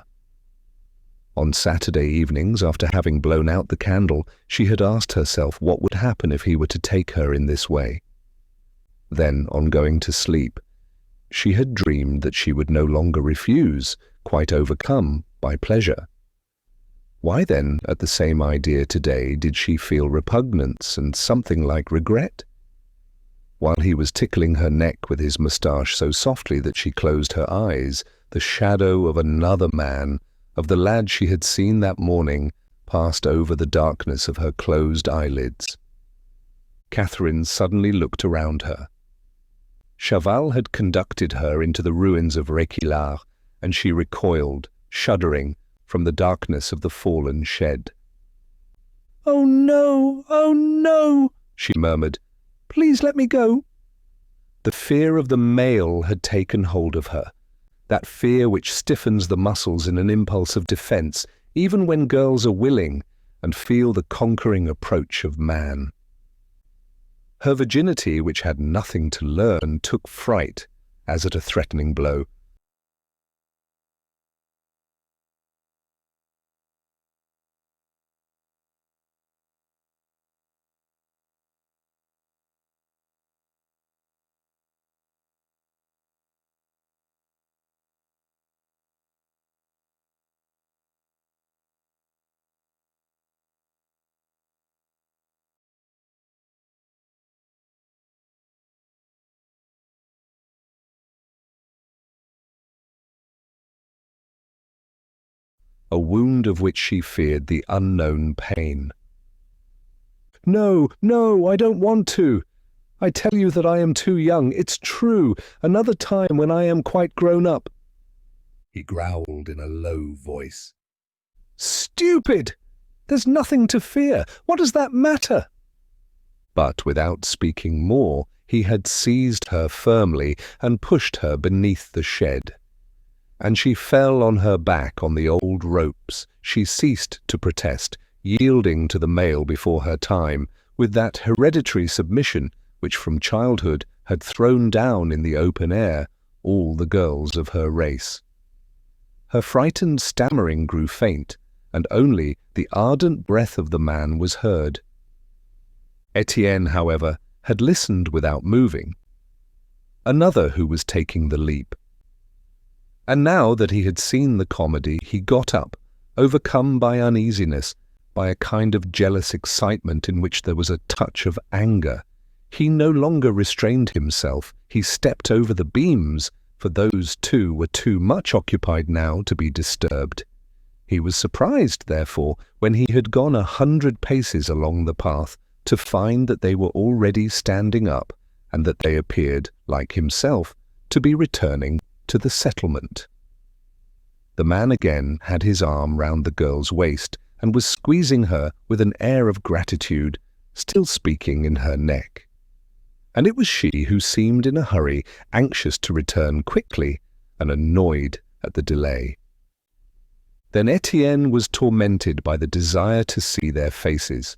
On Saturday evenings, after having blown out the candle, she had asked herself what would happen if he were to take her in this way. Then, on going to sleep, she had dreamed that she would no longer refuse, quite overcome by pleasure. Why then, at the same idea today, did she feel repugnance and something like regret? While he was tickling her neck with his moustache so softly that she closed her eyes, the shadow of another man, of the lad she had seen that morning, passed over the darkness of her closed eyelids. Catherine suddenly looked around her. Chaval had conducted her into the ruins of Réquillart, and she recoiled, shuddering, from the darkness of the fallen shed. "Oh no," she murmured. "Please let me go." The fear of the male had taken hold of her, that fear which stiffens the muscles in an impulse of defense, even when girls are willing and feel the conquering approach of man. Her virginity, which had nothing to learn, took fright, as at a threatening blow. A wound of which she feared the unknown pain. "No, I don't want to. I tell you that I am too young. It's true. Another time when I am quite grown up," he growled in a low voice. "Stupid! There's nothing to fear. What does that matter?" But without speaking more, he had seized her firmly and pushed her beneath the shed. And she fell on her back on the old ropes. She ceased to protest, yielding to the male before her time, with that hereditary submission which from childhood had thrown down in the open air all the girls of her race. Her frightened stammering grew faint, and only the ardent breath of the man was heard. Étienne, however, had listened without moving. Another who was taking the leap. And now that he had seen the comedy, he got up, overcome by uneasiness, by a kind of jealous excitement in which there was a touch of anger. He no longer restrained himself. He stepped over the beams, for those two were too much occupied now to be disturbed. He was surprised, therefore, when he had gone 100 paces along the path, to find that they were already standing up, and that they appeared, like himself, to be returning to the settlement. The man again had his arm round the girl's waist, and was squeezing her with an air of gratitude, still speaking in her neck. And it was she who seemed in a hurry, anxious to return quickly, and annoyed at the delay. Then Étienne was tormented by the desire to see their faces.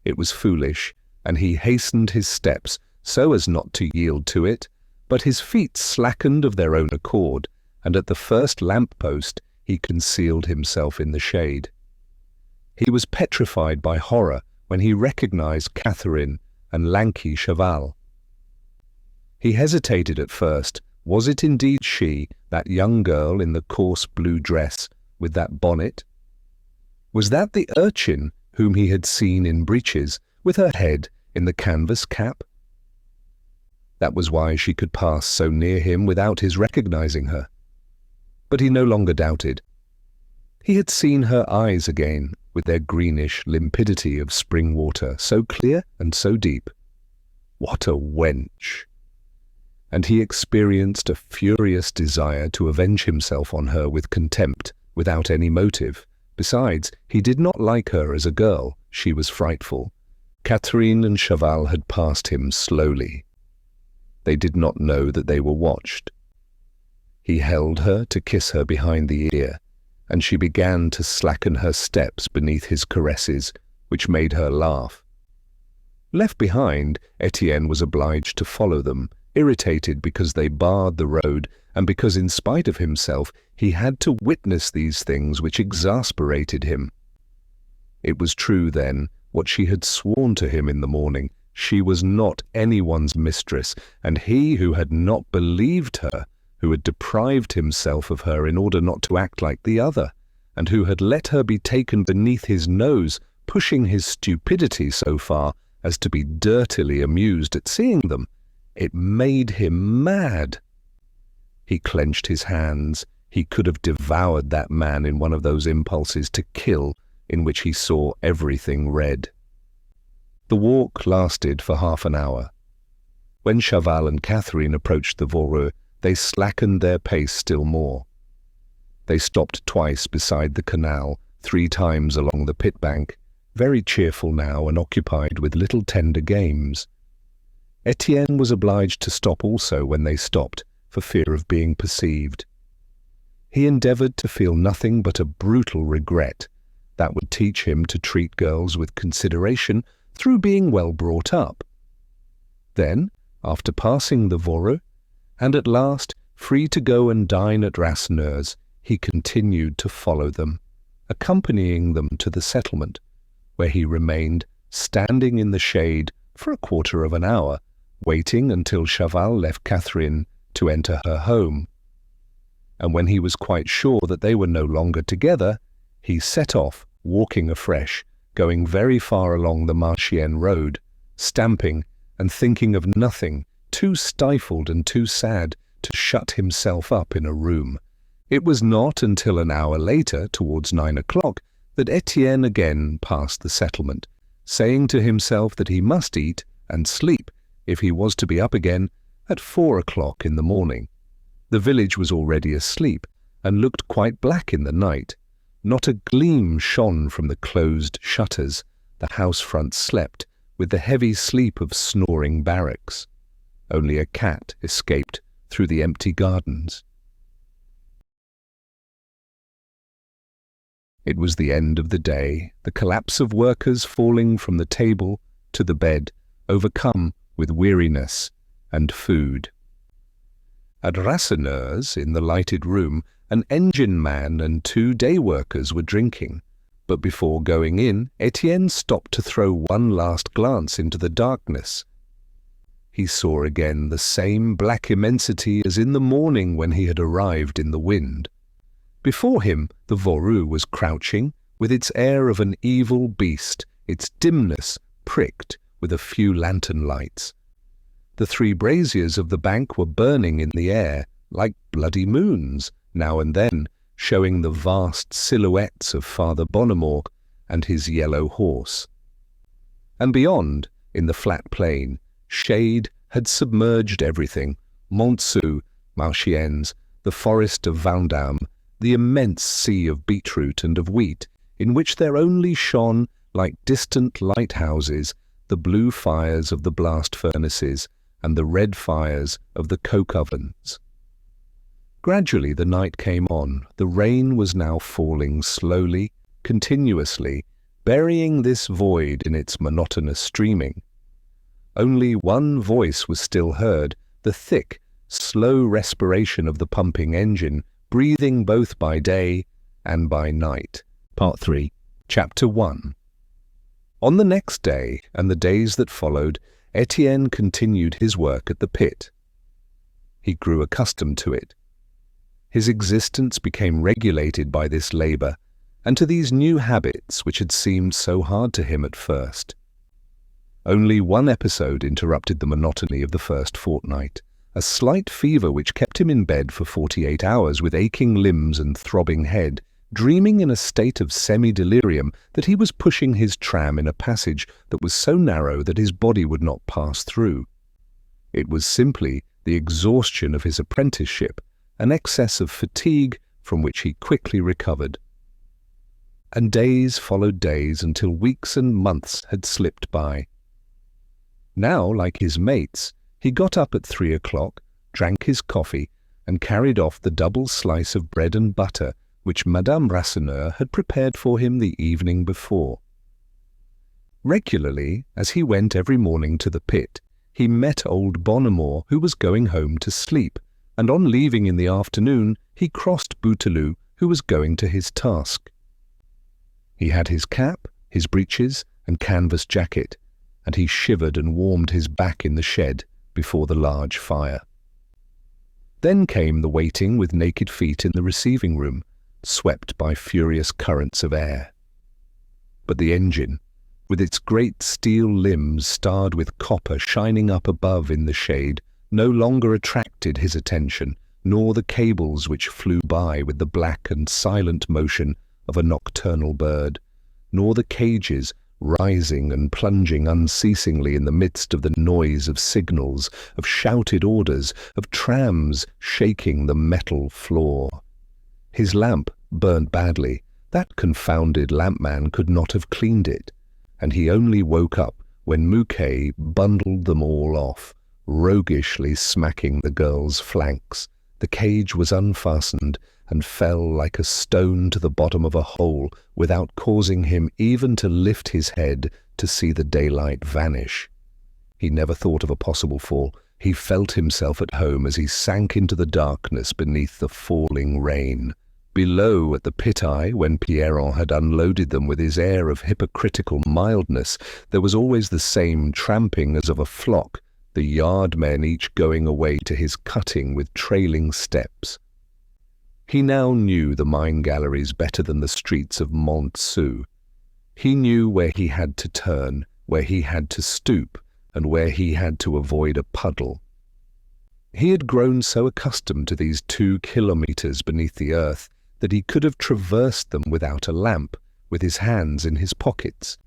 It was foolish, and he hastened his steps so as not to yield to it, but his feet slackened of their own accord, and at the first lamp-post he concealed himself in the shade. He was petrified by horror when he recognized Catherine and lanky Chaval. He hesitated at first. Was it indeed she, that young girl in the coarse blue dress with that bonnet? Was that the urchin whom he had seen in breeches, with her head in the canvas cap? That was why she could pass so near him without his recognizing her. But he no longer doubted. He had seen her eyes again, with their greenish limpidity of spring water, so clear and so deep. What a wench! And he experienced a furious desire to avenge himself on her with contempt, without any motive. Besides, he did not like her as a girl. She was frightful. Catherine and Chaval had passed him slowly. They did not know that they were watched. He held her to kiss her behind the ear, and she began to slacken her steps beneath his caresses, which made her laugh. Left behind, Étienne was obliged to follow them, irritated because they barred the road, and because in spite of himself he had to witness these things which exasperated him. It was true then, what she had sworn to him in the morning. She was not anyone's mistress, and he who had not believed her, who had deprived himself of her in order not to act like the other, and who had let her be taken beneath his nose, pushing his stupidity so far as to be dirtily amused at seeing them. It made him mad. He clenched his hands. He could have devoured that man in one of those impulses to kill in which he saw everything red. The walk lasted for half an hour. When Chaval and Catherine approached the Voreux, they slackened their pace still more. They stopped twice beside the canal, 3 times along the pit bank, very cheerful now and occupied with little tender games. Étienne was obliged to stop also when they stopped, for fear of being perceived. He endeavoured to feel nothing but a brutal regret that would teach him to treat girls with consideration through being well brought up. Then, after passing the Voreux, and at last free to go and dine at Rasseneur's, he continued to follow them, accompanying them to the settlement, where he remained standing in the shade for a quarter of an hour, waiting until Chaval left Catherine to enter her home. And when he was quite sure that they were no longer together, he set off, walking afresh, going very far along the Marchienne road, stamping and thinking of nothing, too stifled and too sad to shut himself up in a room. It was not until an hour later, towards 9 o'clock, that Étienne again passed the settlement, saying to himself that he must eat and sleep if he was to be up again at 4 o'clock in the morning. The village was already asleep and looked quite black in the night. Not a gleam shone from the closed shutters. The house front slept with the heavy sleep of snoring barracks. Only a cat escaped through the empty gardens. It was the end of the day, the collapse of workers falling from the table to the bed, overcome with weariness and food. At Rasseneur's, in the lighted room, an engine man and 2 day workers were drinking. But before going in, Étienne stopped to throw one last glance into the darkness. He saw again the same black immensity as in the morning when he had arrived in the wind. Before him the Voreux was crouching, with its air of an evil beast, its dimness pricked with a few lantern lights. The 3 braziers of the bank were burning in the air like bloody moons, now and then showing the vast silhouettes of Father Bonnemort and his yellow horse. And beyond, in the flat plain, shade had submerged everything: Montsou, Marchiennes, the forest of Vendôme, the immense sea of beetroot and of wheat, in which there only shone, like distant lighthouses, the blue fires of the blast furnaces and the red fires of the coke ovens. Gradually the night came on. The rain was now falling slowly, continuously, burying this void in its monotonous streaming. Only one voice was still heard, the thick, slow respiration of the pumping engine, breathing both by day and by night. Part 3, Chapter 1. On the next day and the days that followed, Étienne continued his work at the pit. He grew accustomed to it. His existence became regulated by this labour and to these new habits which had seemed so hard to him at first. Only one episode interrupted the monotony of the first fortnight, a slight fever which kept him in bed for 48 hours with aching limbs and throbbing head, dreaming in a state of semi-delirium that he was pushing his tram in a passage that was so narrow that his body would not pass through. It was simply the exhaustion of his apprenticeship, an excess of fatigue from which he quickly recovered. And days followed days until weeks and months had slipped by. Now, like his mates, he got up at 3 o'clock, drank his coffee, and carried off the double slice of bread and butter which Madame Rasseneur had prepared for him the evening before. Regularly, as he went every morning to the pit, he met old Bonnemort, who was going home to sleep, and on leaving in the afternoon, he crossed Bouteloup, who was going to his task. He had his cap, his breeches, and canvas jacket, and he shivered and warmed his back in the shed before the large fire. Then came the waiting with naked feet in the receiving room, swept by furious currents of air. But the engine, with its great steel limbs starred with copper shining up above in the shade, no longer attracted his attention, nor the cables which flew by with the black and silent motion of a nocturnal bird, nor the cages rising and plunging unceasingly in the midst of the noise of signals, of shouted orders, of trams shaking the metal floor. His lamp burned badly. That confounded lampman could not have cleaned it, and he only woke up when Mouquet bundled them all off, roguishly smacking the girl's flanks. The cage was unfastened and fell like a stone to the bottom of a hole without causing him even to lift his head to see the daylight vanish. He never thought of a possible fall. He felt himself at home as he sank into the darkness beneath the falling rain. Below at the pit-eye, when Pierron had unloaded them with his air of hypocritical mildness, there was always the same tramping as of a flock, the yardmen each going away to his cutting with trailing steps. He now knew the mine galleries better than the streets of Montsou. He knew where he had to turn, where he had to stoop, and where he had to avoid a puddle. He had grown so accustomed to these 2 kilometers beneath the earth that he could have traversed them without a lamp, with his hands in his pockets.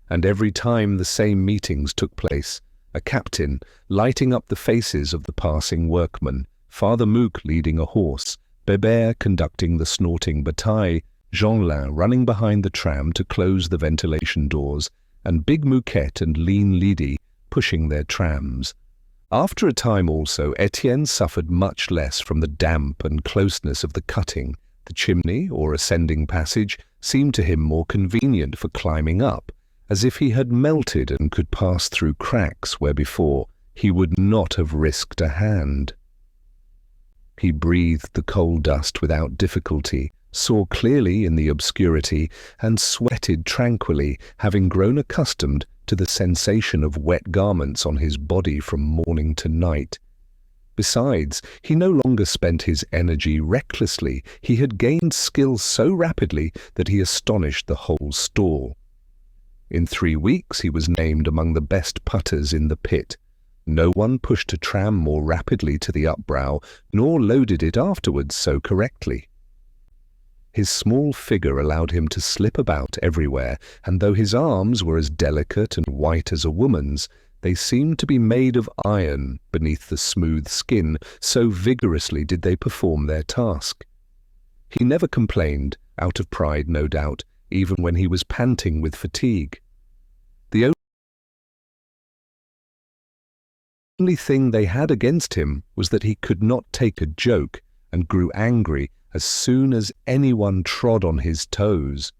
And every time the same meetings took place, a captain lighting up the faces of the passing workmen, Father Mouque leading a horse, Bébert conducting the snorting bataille, Jeanlin running behind the tram to close the ventilation doors, and Big Mouquet and Lean Lydie pushing their trams. After a time also, Étienne suffered much less from the damp and closeness of the cutting. The chimney, or ascending passage, seemed to him more convenient for climbing up, as if he had melted and could pass through cracks where before he would not have risked a hand. He breathed the coal dust without difficulty, saw clearly in the obscurity, and sweated tranquilly, having grown accustomed to the sensation of wet garments on his body from morning to night. Besides, he no longer spent his energy recklessly. He had gained skill so rapidly that he astonished the whole stall. In 3 weeks he was named among the best putters in the pit. No one pushed a tram more rapidly to the upbrow, nor loaded it afterwards so correctly. His small figure allowed him to slip about everywhere, and though his arms were as delicate and white as a woman's, they seemed to be made of iron beneath the smooth skin, so vigorously did they perform their task. He never complained, out of pride no doubt, even when he was panting with fatigue. The only thing they had against him was that he could not take a joke, and grew angry as soon as anyone trod on his toes.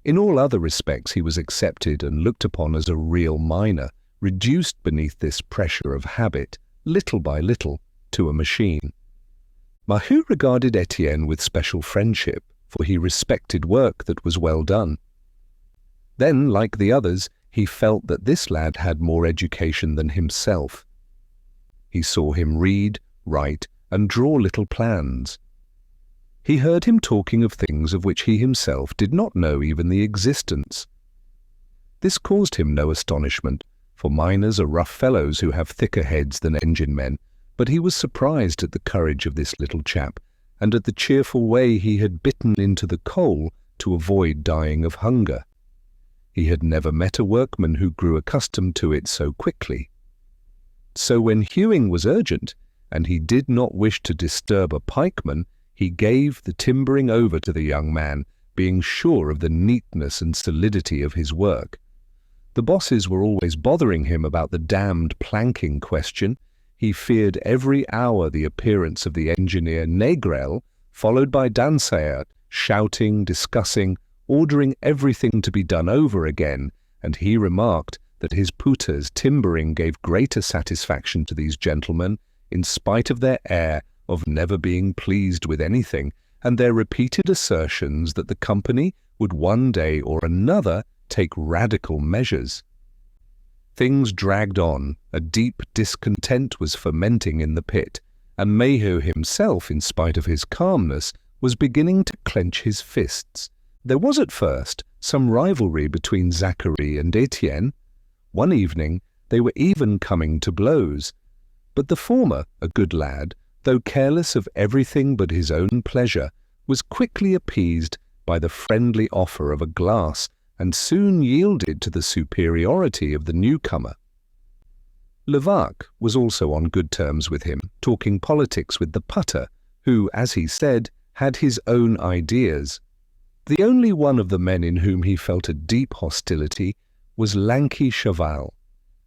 In all other respects he was accepted and looked upon as a real miner, reduced beneath this pressure of habit, little by little, to a machine. Maheu regarded Étienne with special friendship, for he respected work that was well done. Then, like the others, he felt that this lad had more education than himself. He saw him read, write, and draw little plans. He heard him talking of things of which he himself did not know even the existence. This caused him no astonishment, for miners are rough fellows who have thicker heads than engine men, but he was surprised at the courage of this little chap, and at the cheerful way he had bitten into the coal to avoid dying of hunger. He had never met a workman who grew accustomed to it so quickly. So when hewing was urgent, and he did not wish to disturb a pikeman, he gave the timbering over to the young man, being sure of the neatness and solidity of his work. The bosses were always bothering him about the damned planking question. He feared every hour the appearance of the engineer Négrel, followed by Dansaert, shouting, discussing, ordering everything to be done over again, and he remarked that his putters timbering gave greater satisfaction to these gentlemen, in spite of their air of never being pleased with anything, and their repeated assertions that the company would one day or another take radical measures. Things dragged on, a deep discontent was fermenting in the pit, and Maheu himself, in spite of his calmness, was beginning to clench his fists. There was at first some rivalry between Zachary and Étienne. One evening they were even coming to blows, but the former, a good lad, though careless of everything but his own pleasure, was quickly appeased by the friendly offer of a glass, and soon yielded to the superiority of the newcomer. Levaque was also on good terms with him, talking politics with the putter, who, as he said, had his own ideas. The only one of the men in whom he felt a deep hostility was lanky Chaval.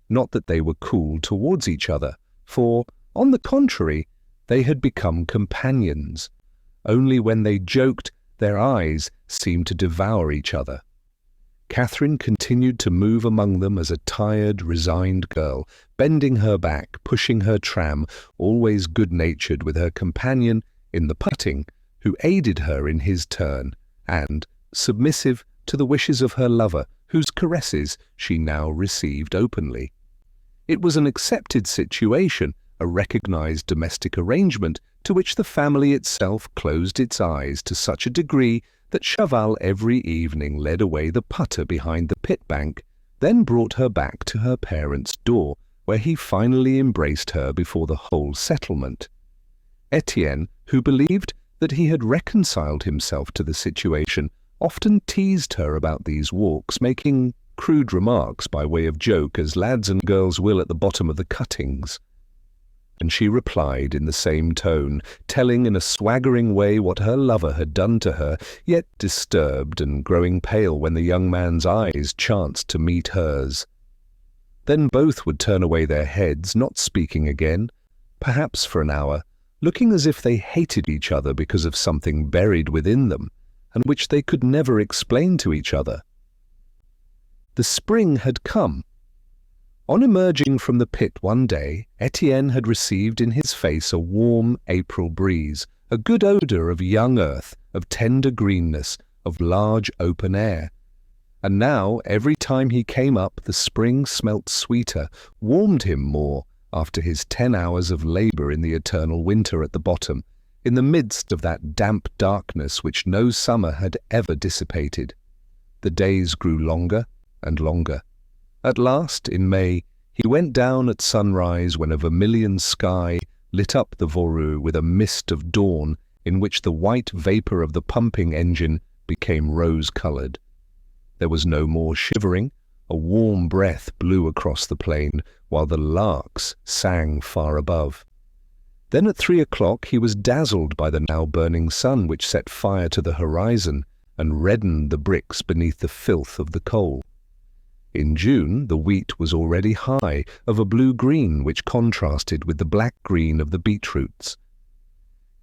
Not that they were cool towards each other, for, on the contrary, they had become companions. Only when they joked, their eyes seemed to devour each other. Catherine continued to move among them as a tired, resigned girl, bending her back, pushing her tram, always good-natured with her companion in the putting, who aided her in his turn, and submissive to the wishes of her lover, whose caresses she now received openly. It was an accepted situation, a recognized domestic arrangement, to which the family itself closed its eyes to such a degree that Chaval every evening led away the putter behind the pit bank, then brought her back to her parents' door, where he finally embraced her before the whole settlement. Étienne, who believed that he had reconciled himself to the situation, often teased her about these walks, making crude remarks by way of joke, as lads and girls will at the bottom of the cuttings. And she replied in the same tone, telling in a swaggering way what her lover had done to her, yet disturbed and growing pale when the young man's eyes chanced to meet hers. Then both would turn away their heads, not speaking again, perhaps for an hour, looking as if they hated each other because of something buried within them, and which they could never explain to each other. The spring had come. On emerging from the pit one day, Étienne had received in his face a warm April breeze, a good odour of young earth, of tender greenness, of large open air. And now, every time he came up, the spring smelt sweeter, warmed him more, after his 10 hours of labour in the eternal winter at the bottom, in the midst of that damp darkness which no summer had ever dissipated. The days grew longer and longer. At last, in May, he went down at sunrise when a vermilion sky lit up the Voreux with a mist of dawn in which the white vapour of the pumping engine became rose-coloured. There was no more shivering. A warm breath blew across the plain, while the larks sang far above. Then at 3 o'clock he was dazzled by the now burning sun, which set fire to the horizon and reddened the bricks beneath the filth of the coal. In June the wheat was already high, of a blue-green which contrasted with the black-green of the beetroots.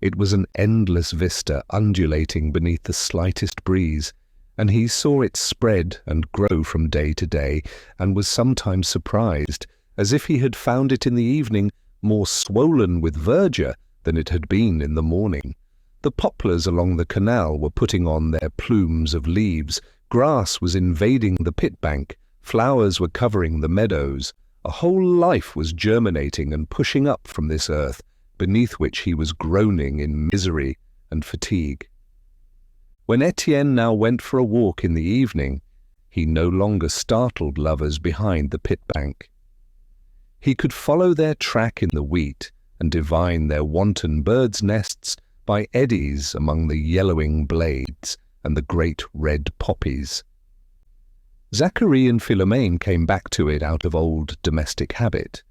It was an endless vista undulating beneath the slightest breeze, and he saw it spread and grow from day to day, and was sometimes surprised, as if he had found it in the evening more swollen with verdure than it had been in the morning. The poplars along the canal were putting on their plumes of leaves, grass was invading the pit bank, flowers were covering the meadows. A whole life was germinating and pushing up from this earth, beneath which he was groaning in misery and fatigue. When Étienne now went for a walk in the evening, he no longer startled lovers behind the pit bank. He could follow their track in the wheat and divine their wanton birds' nests by eddies among the yellowing blades and the great red poppies. Zacharie and Philomène came back to it out of old domestic habit.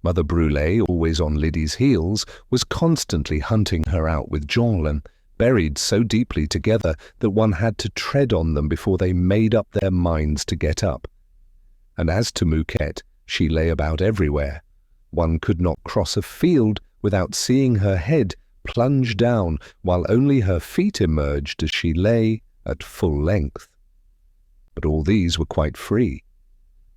Mother Brûlé, always on Lydie's heels, was constantly hunting her out with Jeanlin, buried so deeply together that one had to tread on them before they made up their minds to get up. And as to Mouquette, she lay about everywhere. One could not cross a field without seeing her head plunge down, while only her feet emerged as she lay at full length. But all these were quite free.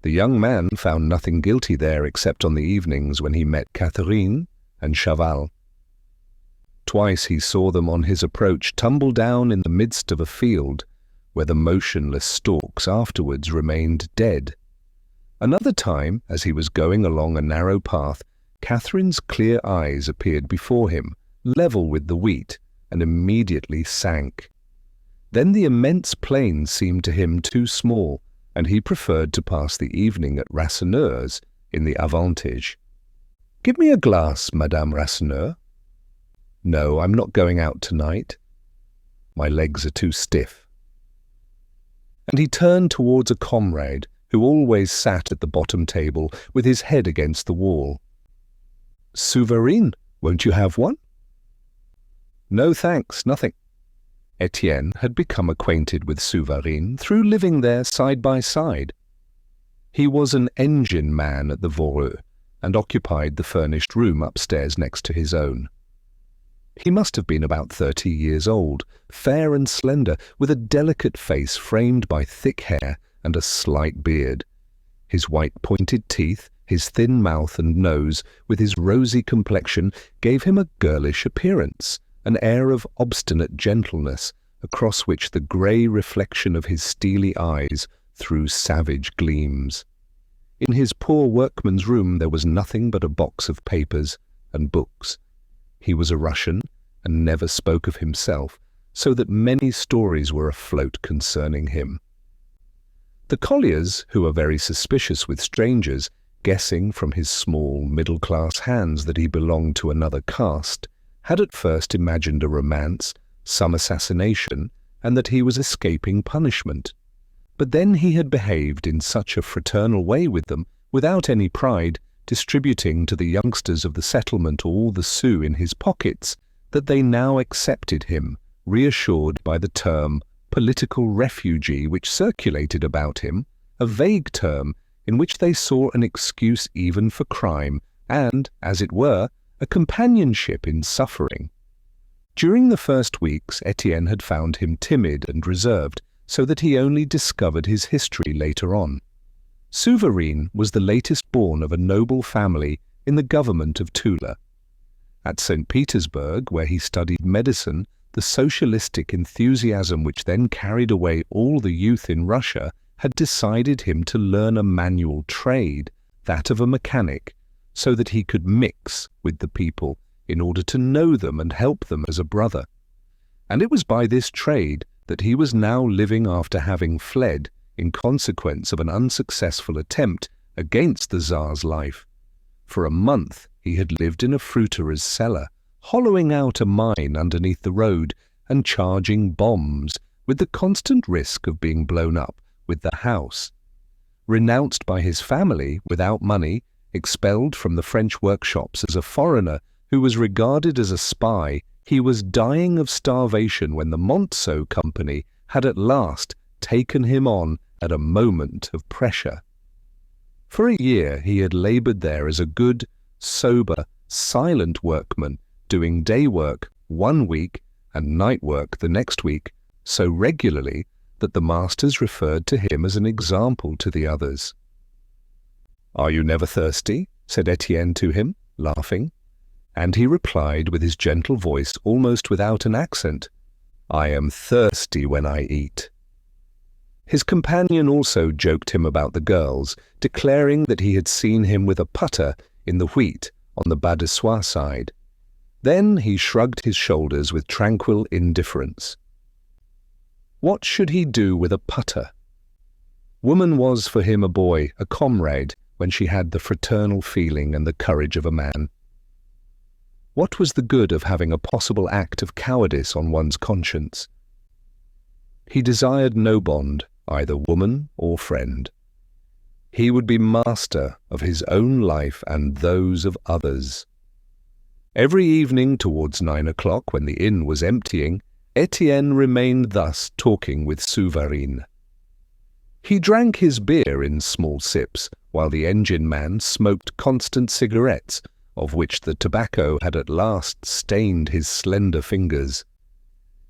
The young man found nothing guilty there except on the evenings when he met Catherine and Chaval. Twice he saw them on his approach tumble down in the midst of a field, where the motionless stalks afterwards remained dead. Another time, as he was going along a narrow path, Catherine's clear eyes appeared before him, level with the wheat, and immediately sank. Then the immense plain seemed to him too small, and he preferred to pass the evening at Rasseneur's in the Avantage. "Give me a glass, Madame Rasseneur." "No, I'm not going out tonight. My legs are too stiff." And he turned towards a comrade who always sat at the bottom table with his head against the wall. "Souvarine, won't you have one?" "No, thanks, nothing." Étienne had become acquainted with Souvarine through living there side by side. He was an engine man at the Voreux and occupied the furnished room upstairs next to his own. He must have been about 30 years old, fair and slender, with a delicate face framed by thick hair and a slight beard. His white pointed teeth, his thin mouth and nose, with his rosy complexion, gave him a girlish appearance, an air of obstinate gentleness, across which the grey reflection of his steely eyes threw savage gleams. In his poor workman's room there was nothing but a box of papers and books. He was a Russian and never spoke of himself, so that many stories were afloat concerning him. The colliers, who were very suspicious with strangers, guessing from his small middle-class hands that he belonged to another caste, had at first imagined a romance, some assassination, and that he was escaping punishment. But then he had behaved in such a fraternal way with them, without any pride, distributing to the youngsters of the settlement all the sous in his pockets, that they now accepted him, reassured by the term political refugee which circulated about him, a vague term in which they saw an excuse even for crime and, as it were, a companionship in suffering. During the first weeks, Étienne had found him timid and reserved, so that he only discovered his history later on. Souvarine was the latest born of a noble family in the government of Toula. At St. Petersburg, where he studied medicine, the socialistic enthusiasm which then carried away all the youth in Russia had decided him to learn a manual trade, that of a mechanic, so that he could mix with the people in order to know them and help them as a brother. And it was by this trade that he was now living after having fled in consequence of an unsuccessful attempt against the Tsar's life. For a month he had lived in a fruiterer's cellar, hollowing out a mine underneath the road and charging bombs, with the constant risk of being blown up with the house. Renounced by his family, without money, expelled from the French workshops as a foreigner who was regarded as a spy, he was dying of starvation when the Montceau Company had at last taken him on at a moment of pressure. For a year he had laboured there as a good, sober, silent workman, doing day work one week and night work the next week, so regularly that the masters referred to him as an example to the others. "Are you never thirsty?" said Étienne to him. laughing, and he replied with his gentle voice, almost without an accent, "I am thirsty when I eat." His companion also joked him about the girls, declaring that he had seen him with a putter in the wheat on the Bas de Soie side. Then he shrugged his shoulders with tranquil indifference. What should he do with a putter? Woman was for him a boy, a comrade, when she had the fraternal feeling and the courage of a man. What was the good of having a possible act of cowardice on one's conscience? He desired no bond, either woman or friend. He would be master of his own life and those of others. Every evening towards 9 o'clock, when the inn was emptying, Étienne remained thus talking with Souvarine. He drank his beer in small sips, while the engine-man smoked constant cigarettes, of which the tobacco had at last stained his slender fingers.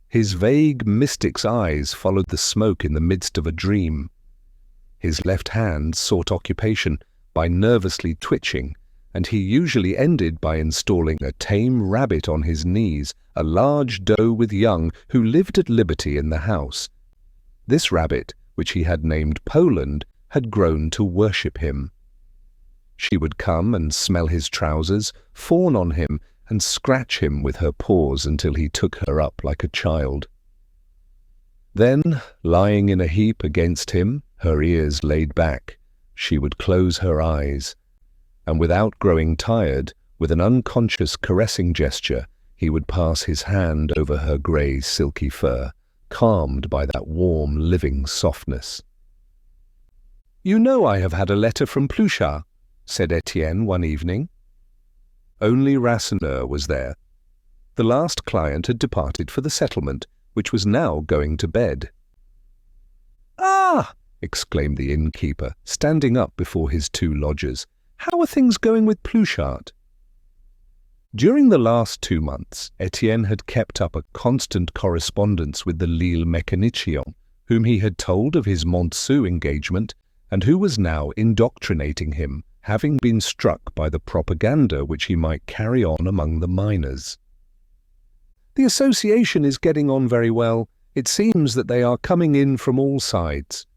His vague mystic's eyes followed the smoke in the midst of a dream. His left hand sought occupation by nervously twitching, and he usually ended by installing a tame rabbit on his knees, a large doe with young, who lived at liberty in the house. This rabbit, which he had named Poland, had grown to worship him. She would come and smell his trousers, fawn on him, and scratch him with her paws until he took her up like a child. Then, lying in a heap against him, her ears laid back, she would close her eyes, and without growing tired, with an unconscious caressing gesture, he would pass his hand over her grey silky fur, calmed by that warm, living softness. "You know I have had a letter from Pluchart," said Étienne one evening. Only Rasseneur was there. The last client had departed for the settlement, which was now going to bed. "Ah!" exclaimed the innkeeper, standing up before his two lodgers. "How are things going with Pluchart?" During the last 2 months, Étienne had kept up a constant correspondence with the Lille mécanicien, whom he had told of his Montsou engagement, and who was now indoctrinating him, having been struck by the propaganda which he might carry on among the miners. "The association is getting on very well. It seems that they are coming in from all sides."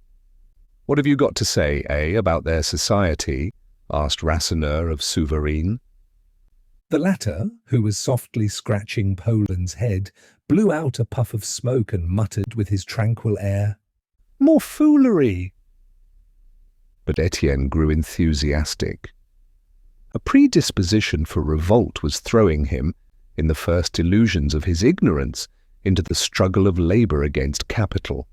"What have you got to say, about their society?" asked Rasseneur of Souvarine. The latter, who was softly scratching Poland's head, blew out a puff of smoke and muttered with his tranquil air, "More foolery!" But Étienne grew enthusiastic. A predisposition for revolt was throwing him, in the first illusions of his ignorance, into the struggle of labour against capital.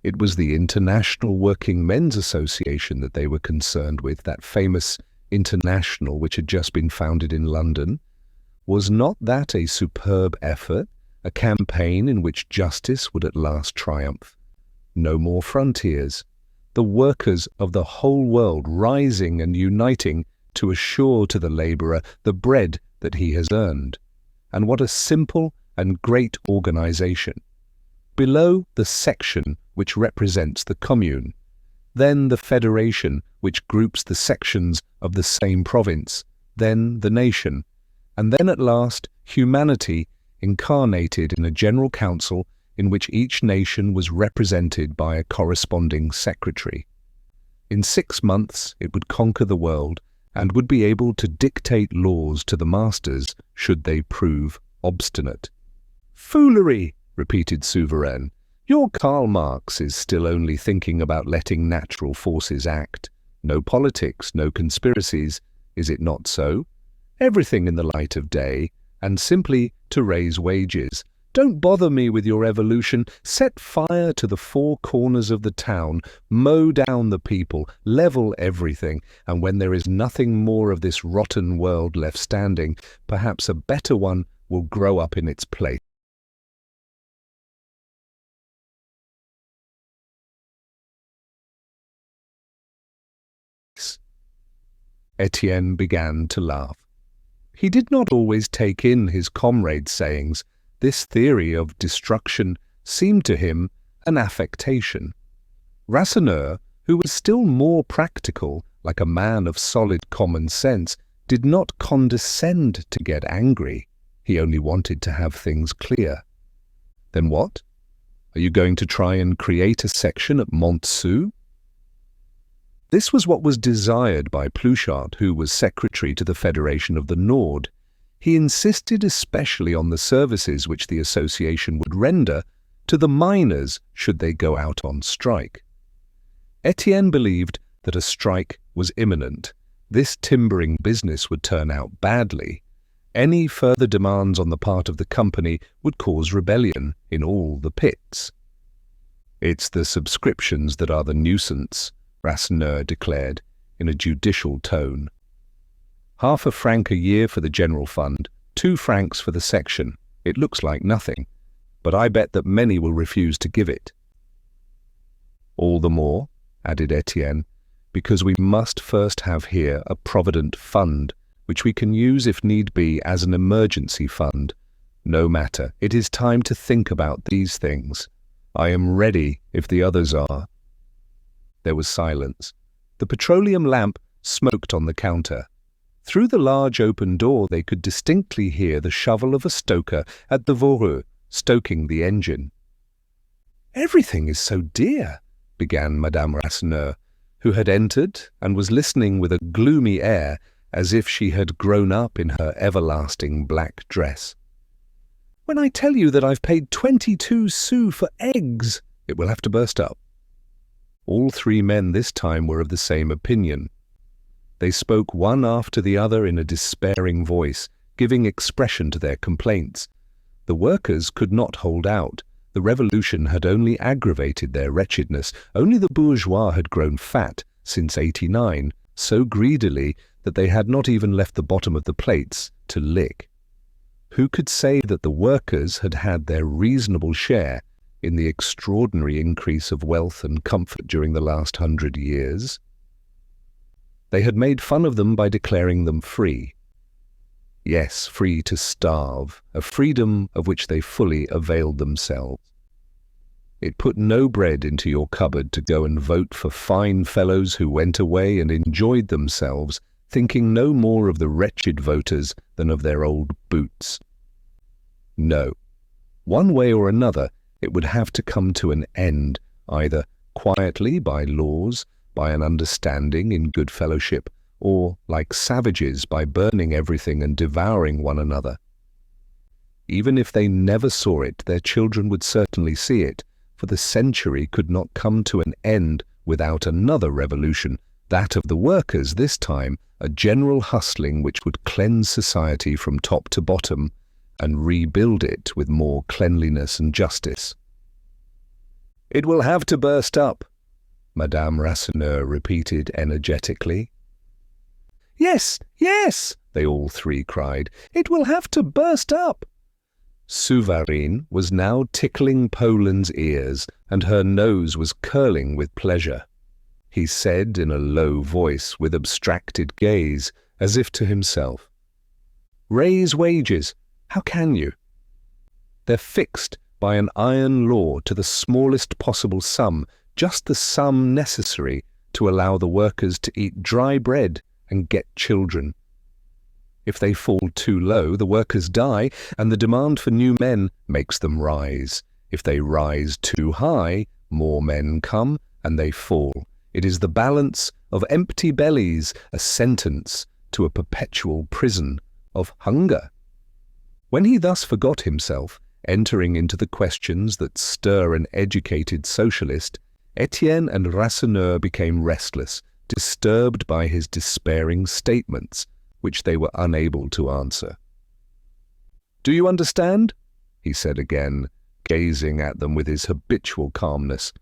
It was the International Working Men's Association that they were concerned with, that famous International which had just been founded in London. Was not that a superb effort, a campaign in which justice would at last triumph? No more frontiers. The workers of the whole world rising and uniting to assure to the labourer the bread that he has earned. And what a simple and great organisation. Below, the section which represents the commune, then the federation which groups the sections of the same province, then the nation, and then at last humanity incarnated in a general council in which each nation was represented by a corresponding secretary. In 6 months it would conquer the world and would be able to dictate laws to the masters should they prove obstinate. "Foolery!" repeated Souvarine. "Your Karl Marx is still only thinking about letting natural forces act. No politics, no conspiracies, is it not so? Everything in the light of day, and simply to raise wages. Don't bother me with your evolution. Set fire to the 4 corners of the town, mow down the people, level everything, and when there is nothing more of this rotten world left standing, perhaps a better one will grow up in its place." Étienne began to laugh. He did not always take in his comrade's sayings. This theory of destruction seemed to him an affectation. Rasseneur, who was still more practical, like a man of solid common sense, did not condescend to get angry. He only wanted to have things clear. Then what? Are you going to try and create a section at Montsou? This was what was desired by Pluchart, who was secretary to the Federation of the Nord. He insisted especially on the services which the association would render to the miners should they go out on strike. Étienne believed that a strike was imminent. This timbering business would turn out badly. Any further demands on the part of the company would cause rebellion in all the pits. It's the subscriptions that are the nuisance, Rasseneur declared in a judicial tone. 1/2 franc a year for the general fund, 2 francs for the section. It looks like nothing, but I bet that many will refuse to give it. All the more, added Étienne, because we must first have here a provident fund, which we can use if need be as an emergency fund. No matter, it is time to think about these things. I am ready if the others are. There was silence. The petroleum lamp smoked on the counter. Through the large open door they could distinctly hear the shovel of a stoker at the Voreux, stoking the engine. "Everything is so dear," began Madame Rasseneur, who had entered and was listening with a gloomy air as if she had grown up in her everlasting black dress. "When I tell you that I've paid 22 sous for eggs, it will have to burst up." All 3 men this time were of the same opinion. They spoke one after the other in a despairing voice, giving expression to their complaints. The workers could not hold out. The revolution had only aggravated their wretchedness. Only the bourgeois had grown fat since '89, so greedily that they had not even left the bottom of the plates to lick. Who could say that the workers had had their reasonable share in the extraordinary increase of wealth and comfort during the last 100 years? They had made fun of them by declaring them free. Yes, free to starve, a freedom of which they fully availed themselves. It put no bread into your cupboard to go and vote for fine fellows who went away and enjoyed themselves, thinking no more of the wretched voters than of their old boots. No. One way or another, it would have to come to an end, either quietly by laws, by an understanding in good fellowship, or, like savages, by burning everything and devouring one another. Even if they never saw it, their children would certainly see it, for the century could not come to an end without another revolution, that of the workers this time, a general hustling which would cleanse society from top to bottom and rebuild it with more cleanliness and justice. "It will have to burst up," Madame Rasseneur repeated energetically. "Yes, yes," they all 3 cried. "It will have to burst up." Souvarine was now tickling Poland's ears, and her nose was curling with pleasure. He said in a low voice, with abstracted gaze, as if to himself, "Raise wages. How can you? They're fixed by an iron law to the smallest possible sum, just the sum necessary to allow the workers to eat dry bread and get children. If they fall too low, the workers die, and the demand for new men makes them rise. If they rise too high, more men come, and they fall. It is the balance of empty bellies, a sentence to a perpetual prison of hunger." When he thus forgot himself, entering into the questions that stir an educated socialist, Étienne and Rasseneur became restless, disturbed by his despairing statements, which they were unable to answer. "Do you understand?" he said again, gazing at them with his habitual calmness.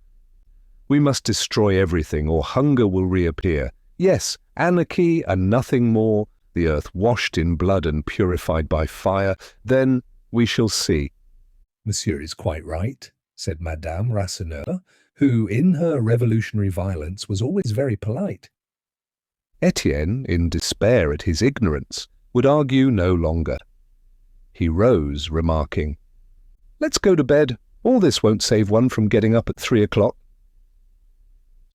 "We must destroy everything, or hunger will reappear. Yes, anarchy and nothing more, the earth washed in blood and purified by fire, then we shall see." "Monsieur is quite right," said Madame Rasseneur, who, in her revolutionary violence, was always very polite. Étienne, in despair at his ignorance, would argue no longer. He rose, remarking, "Let's go to bed. All this won't save one from getting up at 3 o'clock."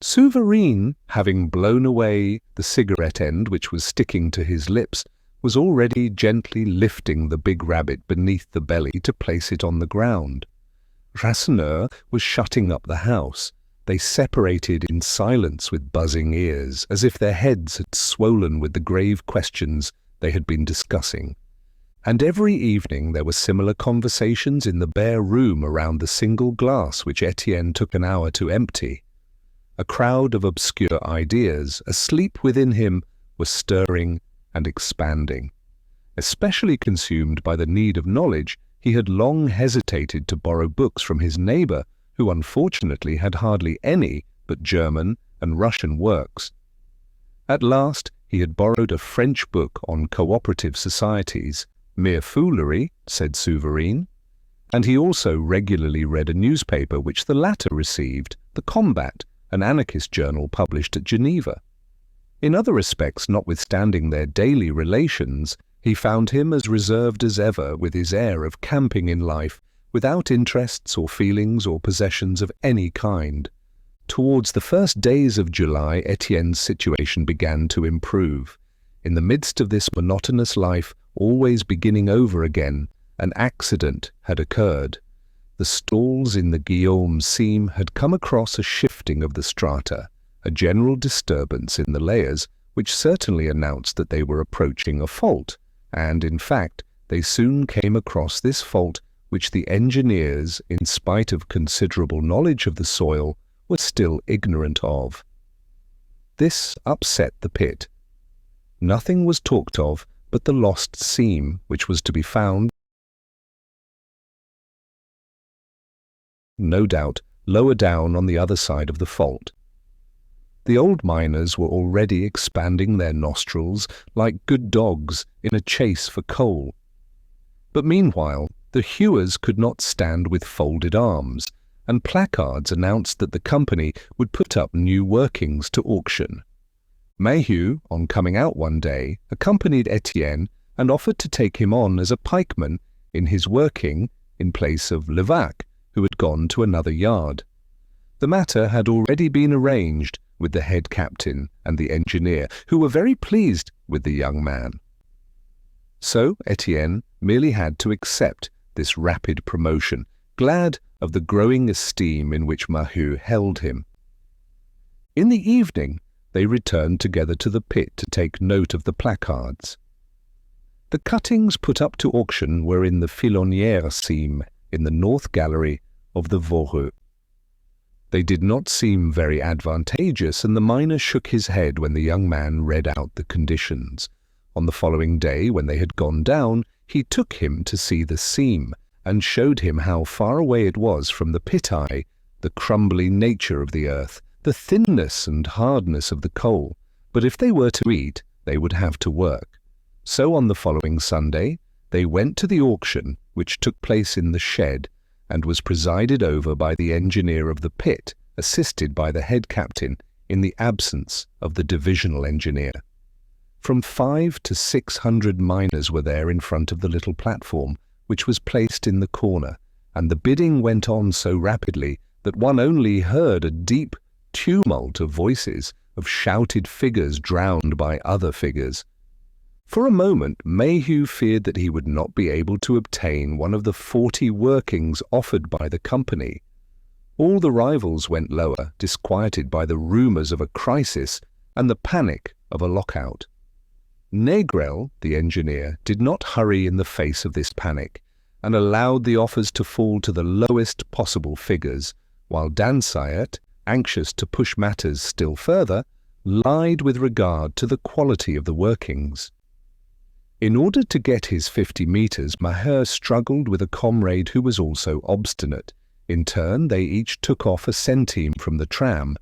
Souverine, having blown away the cigarette end which was sticking to his lips, was already gently lifting the big rabbit beneath the belly to place it on the ground. Rasseneur was shutting up the house. They separated in silence with buzzing ears, as if their heads had swollen with the grave questions they had been discussing. And every evening there were similar conversations in the bare room around the single glass which Étienne took an hour to empty. A crowd of obscure ideas, asleep within him, were stirring and expanding. Especially consumed by the need of knowledge, he had long hesitated to borrow books from his neighbour, who unfortunately had hardly any but German and Russian works. At last he had borrowed a French book on cooperative societies, mere foolery, said Souverine, and he also regularly read a newspaper which the latter received, The Combat, an anarchist journal published at Geneva. In other respects, notwithstanding their daily relations, he found him as reserved as ever, with his air of camping in life, without interests or feelings or possessions of any kind. Towards the first days of July, Étienne's situation began to improve. In the midst of this monotonous life, always beginning over again, an accident had occurred. The stalls in the Guillaume seam had come across a shifting of the strata, a general disturbance in the layers, which certainly announced that they were approaching a fault, and, in fact, they soon came across this fault which the engineers, in spite of considerable knowledge of the soil, were still ignorant of. This upset the pit. Nothing was talked of but the lost seam, which was to be found, no doubt, lower down on the other side of the fault. The old miners were already expanding their nostrils like good dogs in a chase for coal. But meanwhile, the hewers could not stand with folded arms, and placards announced that the company would put up new workings to auction. Maheu, on coming out one day, accompanied Étienne and offered to take him on as a pikeman in his working in place of Levaque, who had gone to another yard. The matter had already been arranged with the head captain and the engineer, who were very pleased with the young man. So Étienne merely had to accept this rapid promotion, glad of the growing esteem in which Maheu held him. In the evening, they returned together to the pit to take note of the placards. The cuttings put up to auction were in the Filonnière seam in the north gallery of the Voreux. They did not seem very advantageous, and the miner shook his head when the young man read out the conditions. On the following day, when they had gone down, he took him to see the seam, and showed him how far away it was from the pit-eye, the crumbly nature of the earth, the thinness and hardness of the coal. But if they were to eat, they would have to work. So on the following Sunday, they went to the auction, which took place in the shed, and was presided over by the engineer of the pit, assisted by the head captain, in the absence of the divisional engineer. From 500 to 600 miners were there in front of the little platform, which was placed in the corner, and the bidding went on so rapidly that one only heard a deep tumult of voices, of shouted figures drowned by other figures. For a moment, Maheu feared that he would not be able to obtain one of the 40 workings offered by the company. All the rivals went lower, disquieted by the rumours of a crisis and the panic of a lockout. Négrel, the engineer, did not hurry in the face of this panic, and allowed the offers to fall to the lowest possible figures, while Dansayet, anxious to push matters still further, lied with regard to the quality of the workings. In order to get his 50 metres, Maheu struggled with a comrade who was also obstinate. In turn, they each took off a centime from the tram,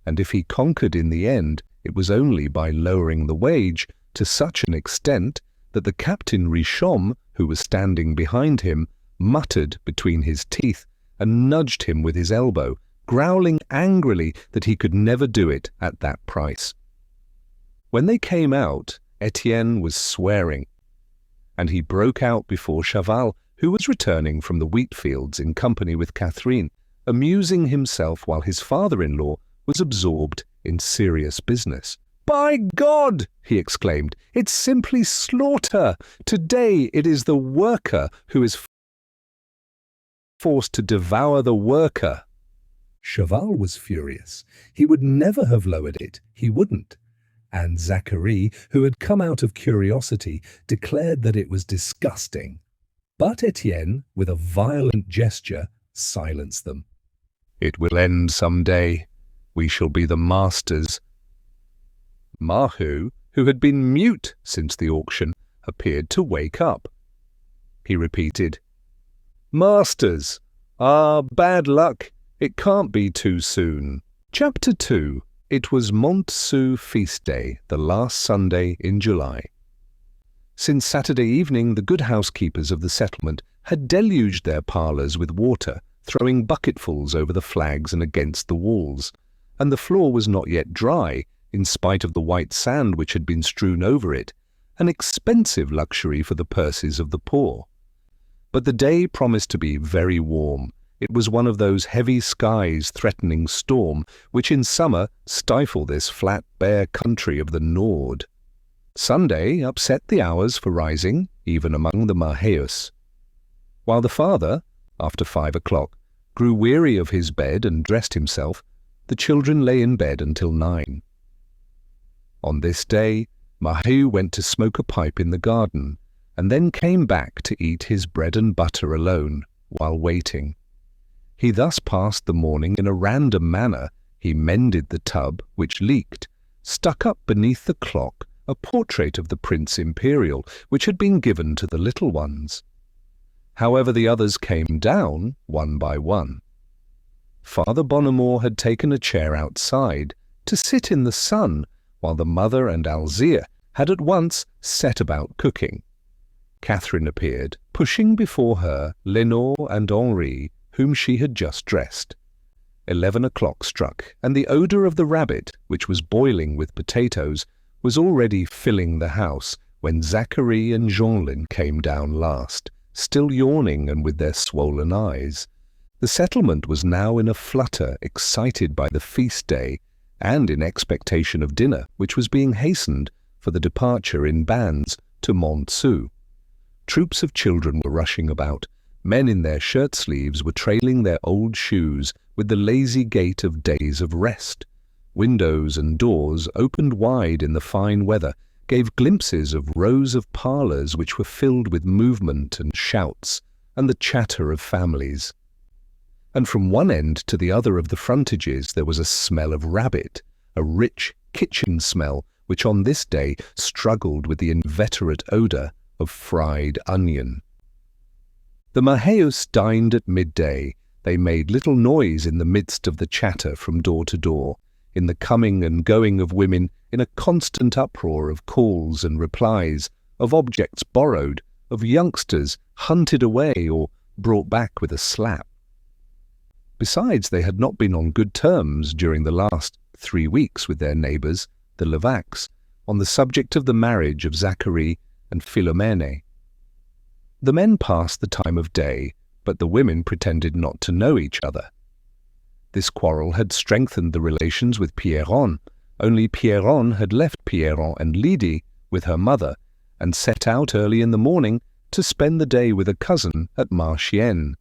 and if he conquered in the end, it was only by lowering the wage to such an extent that the Captain Richomme, who was standing behind him, muttered between his teeth and nudged him with his elbow, growling angrily that he could never do it at that price. When they came out, Étienne was swearing, and he broke out before Chaval, who was returning from the wheat fields in company with Catherine, amusing himself while his father-in-law was absorbed in serious business. "By God!" he exclaimed, "it's simply slaughter! Today it is the worker who is forced to devour the worker." Cheval was furious. He would never have lowered it. He wouldn't. And Zachary, who had come out of curiosity, declared that it was disgusting. But Étienne, with a violent gesture, silenced them. "It will end some day. We shall be the masters." Maheu, who had been mute since the auction, appeared to wake up. He repeated, "Masters! Ah, bad luck! It can't be too soon." Chapter 2. It was Montceau feast day, the last Sunday in July. Since Saturday evening, the good housekeepers of the settlement had deluged their parlours with water, throwing bucketfuls over the flags and against the walls, and the floor was not yet dry, in spite of the white sand which had been strewn over it, an expensive luxury for the purses of the poor. But the day promised to be very warm. It was one of those heavy skies threatening storm, which in summer stifle this flat, bare country of the Nord. Sunday upset the hours for rising, even among the Maheus. While the father, after 5 o'clock, grew weary of his bed and dressed himself, the children lay in bed until 9. On this day, Maheu went to smoke a pipe in the garden, and then came back to eat his bread and butter alone, while waiting. He thus passed the morning in a random manner. He mended the tub, which leaked, stuck up beneath the clock a portrait of the Prince Imperial, which had been given to the little ones. However, the others came down, one by one. Father Bonnemort had taken a chair outside to sit in the sun, while the mother and Alzire had at once set about cooking. Catherine appeared, pushing before her Lenore and Henri, whom she had just dressed. 11 o'clock struck, and the odour of the rabbit, which was boiling with potatoes, was already filling the house when Zachary and Jeanlin came down last, still yawning and with their swollen eyes. The settlement was now in a flutter, excited by the feast day, and in expectation of dinner, which was being hastened for the departure in bands to Montceau. Troops of children were rushing about. Men in their shirt-sleeves were trailing their old shoes with the lazy gait of days of rest. Windows and doors, opened wide in the fine weather, gave glimpses of rows of parlours which were filled with movement and shouts and the chatter of families. And from one end to the other of the frontages there was a smell of rabbit, a rich kitchen smell which on this day struggled with the inveterate odour of fried onion. The Maheus dined at midday. They made little noise in the midst of the chatter from door to door, in the coming and going of women, in a constant uproar of calls and replies, of objects borrowed, of youngsters hunted away or brought back with a slap. Besides, they had not been on good terms during the last 3 weeks with their neighbours, the Levaques, on the subject of the marriage of Zachary and Philomene. The men passed the time of day, but the women pretended not to know each other. This quarrel had strengthened the relations with Pierron, only Pierron had left Pierron and Lydie with her mother, and set out early in the morning to spend the day with a cousin at Marchienne.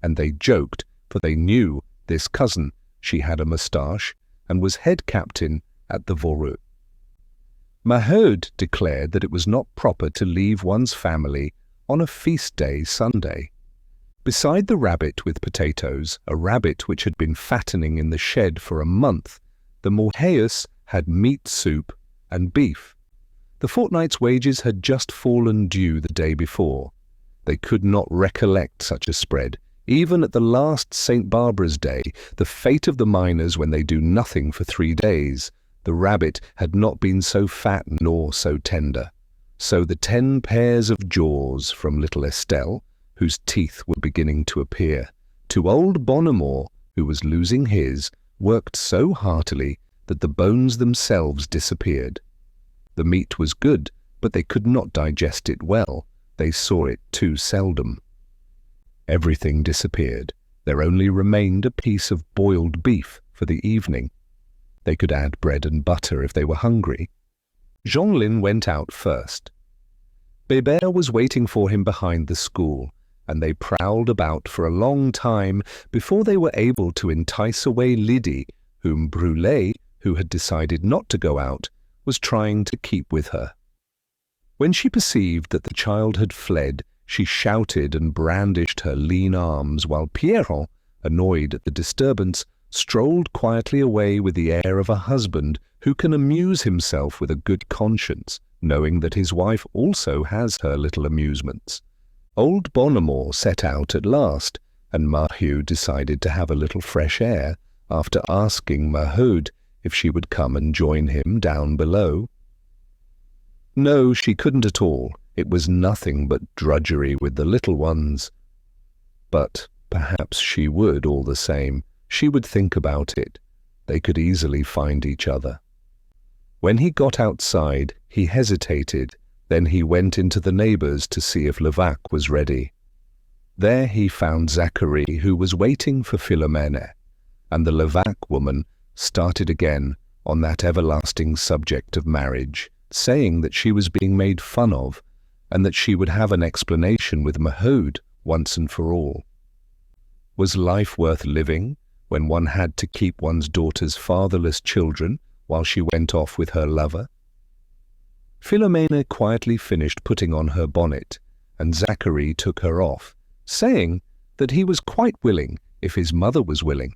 And they joked, for they knew this cousin. She had a moustache, and was head captain at the Voreux. Maheu declared that it was not proper to leave one's family on a feast day Sunday. Beside the rabbit with potatoes, a rabbit which had been fattening in the shed for a month, the Maheus had meat soup and beef. The fortnight's wages had just fallen due the day before. They could not recollect such a spread. Even at the last St. Barbara's Day, the fate of the miners when they do nothing for 3 days, the rabbit had not been so fat nor so tender. So the 10 pairs of jaws from little Estelle, whose teeth were beginning to appear, to old Bonnemort, who was losing his, worked so heartily that the bones themselves disappeared. The meat was good, but they could not digest it well. They saw it too seldom. Everything disappeared. There only remained a piece of boiled beef for the evening. They could add bread and butter if they were hungry. Jeanlin went out first. Bébert was waiting for him behind the school, and they prowled about for a long time before they were able to entice away Lydie, whom Brûlé, who had decided not to go out, was trying to keep with her. When she perceived that the child had fled, she shouted and brandished her lean arms, while Pierron, annoyed at the disturbance, strolled quietly away with the air of a husband who can amuse himself with a good conscience, knowing that his wife also has her little amusements. Old Bonnemort set out at last, and Maheu decided to have a little fresh air, after asking Maheude if she would come and join him down below. No, she couldn't at all. It was nothing but drudgery with the little ones. But perhaps she would all the same. She would think about it. They could easily find each other. When he got outside, he hesitated. Then he went into the neighbours to see if Levaque was ready. There he found Zacharie, who was waiting for Philomène, and the Levaque woman started again on that everlasting subject of marriage, saying that she was being made fun of, and that she would have an explanation with Maheude once and for all. Was life worth living when one had to keep one's daughter's fatherless children while she went off with her lover? Philomène quietly finished putting on her bonnet, and Zacharie took her off, saying that he was quite willing if his mother was willing.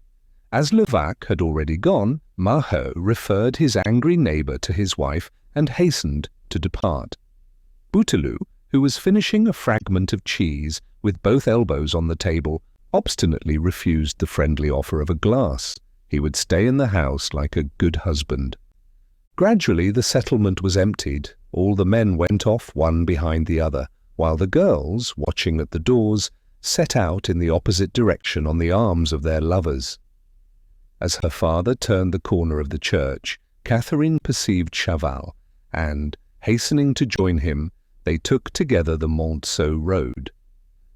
As Levaque had already gone, Maheu referred his angry neighbour to his wife and hastened to depart. Bouteloup, who was finishing a fragment of cheese with both elbows on the table, obstinately refused the friendly offer of a glass. He would stay in the house like a good husband. Gradually the settlement was emptied. All the men went off one behind the other, while the girls, watching at the doors, set out in the opposite direction on the arms of their lovers. As her father turned the corner of the church, Catherine perceived Chaval, and, hastening to join him, they took together the Monceau road.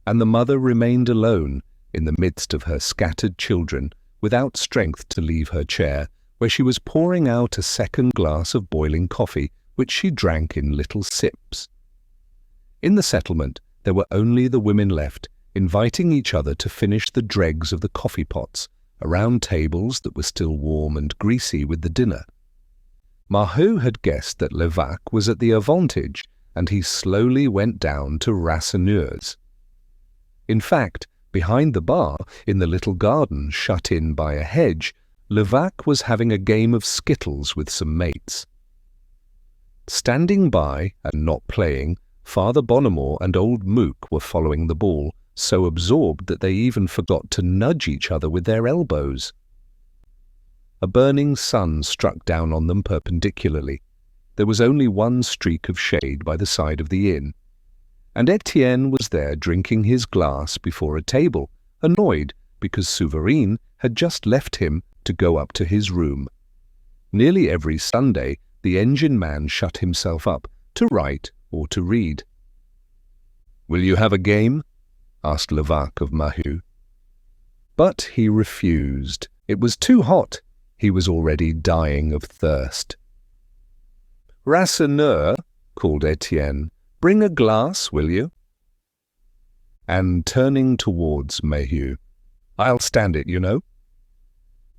And the mother remained alone, in the midst of her scattered children, without strength to leave her chair, where she was pouring out a second glass of boiling coffee, which she drank in little sips. In the settlement there were only the women left, inviting each other to finish the dregs of the coffee pots, around tables that were still warm and greasy with the dinner. Maheu had guessed that Levaque was at the Avantage, and he slowly went down to Rasseneur's. In fact, behind the bar, in the little garden shut in by a hedge, Levaque was having a game of skittles with some mates. Standing by and not playing, Father Bonnemort and old Mouk were following the ball, so absorbed that they even forgot to nudge each other with their elbows. A burning sun struck down on them perpendicularly. There was only one streak of shade by the side of the inn, and Étienne was there drinking his glass before a table, annoyed because Souvarine had just left him to go up to his room. Nearly every Sunday the engine-man shut himself up to write or to read. "Will you have a game?" asked Levaque of Maheu. But he refused. It was too hot. He was already dying of thirst. "Rasseneur," called Étienne, "bring a glass, will you?" And turning towards Maheu, "I'll stand it, you know."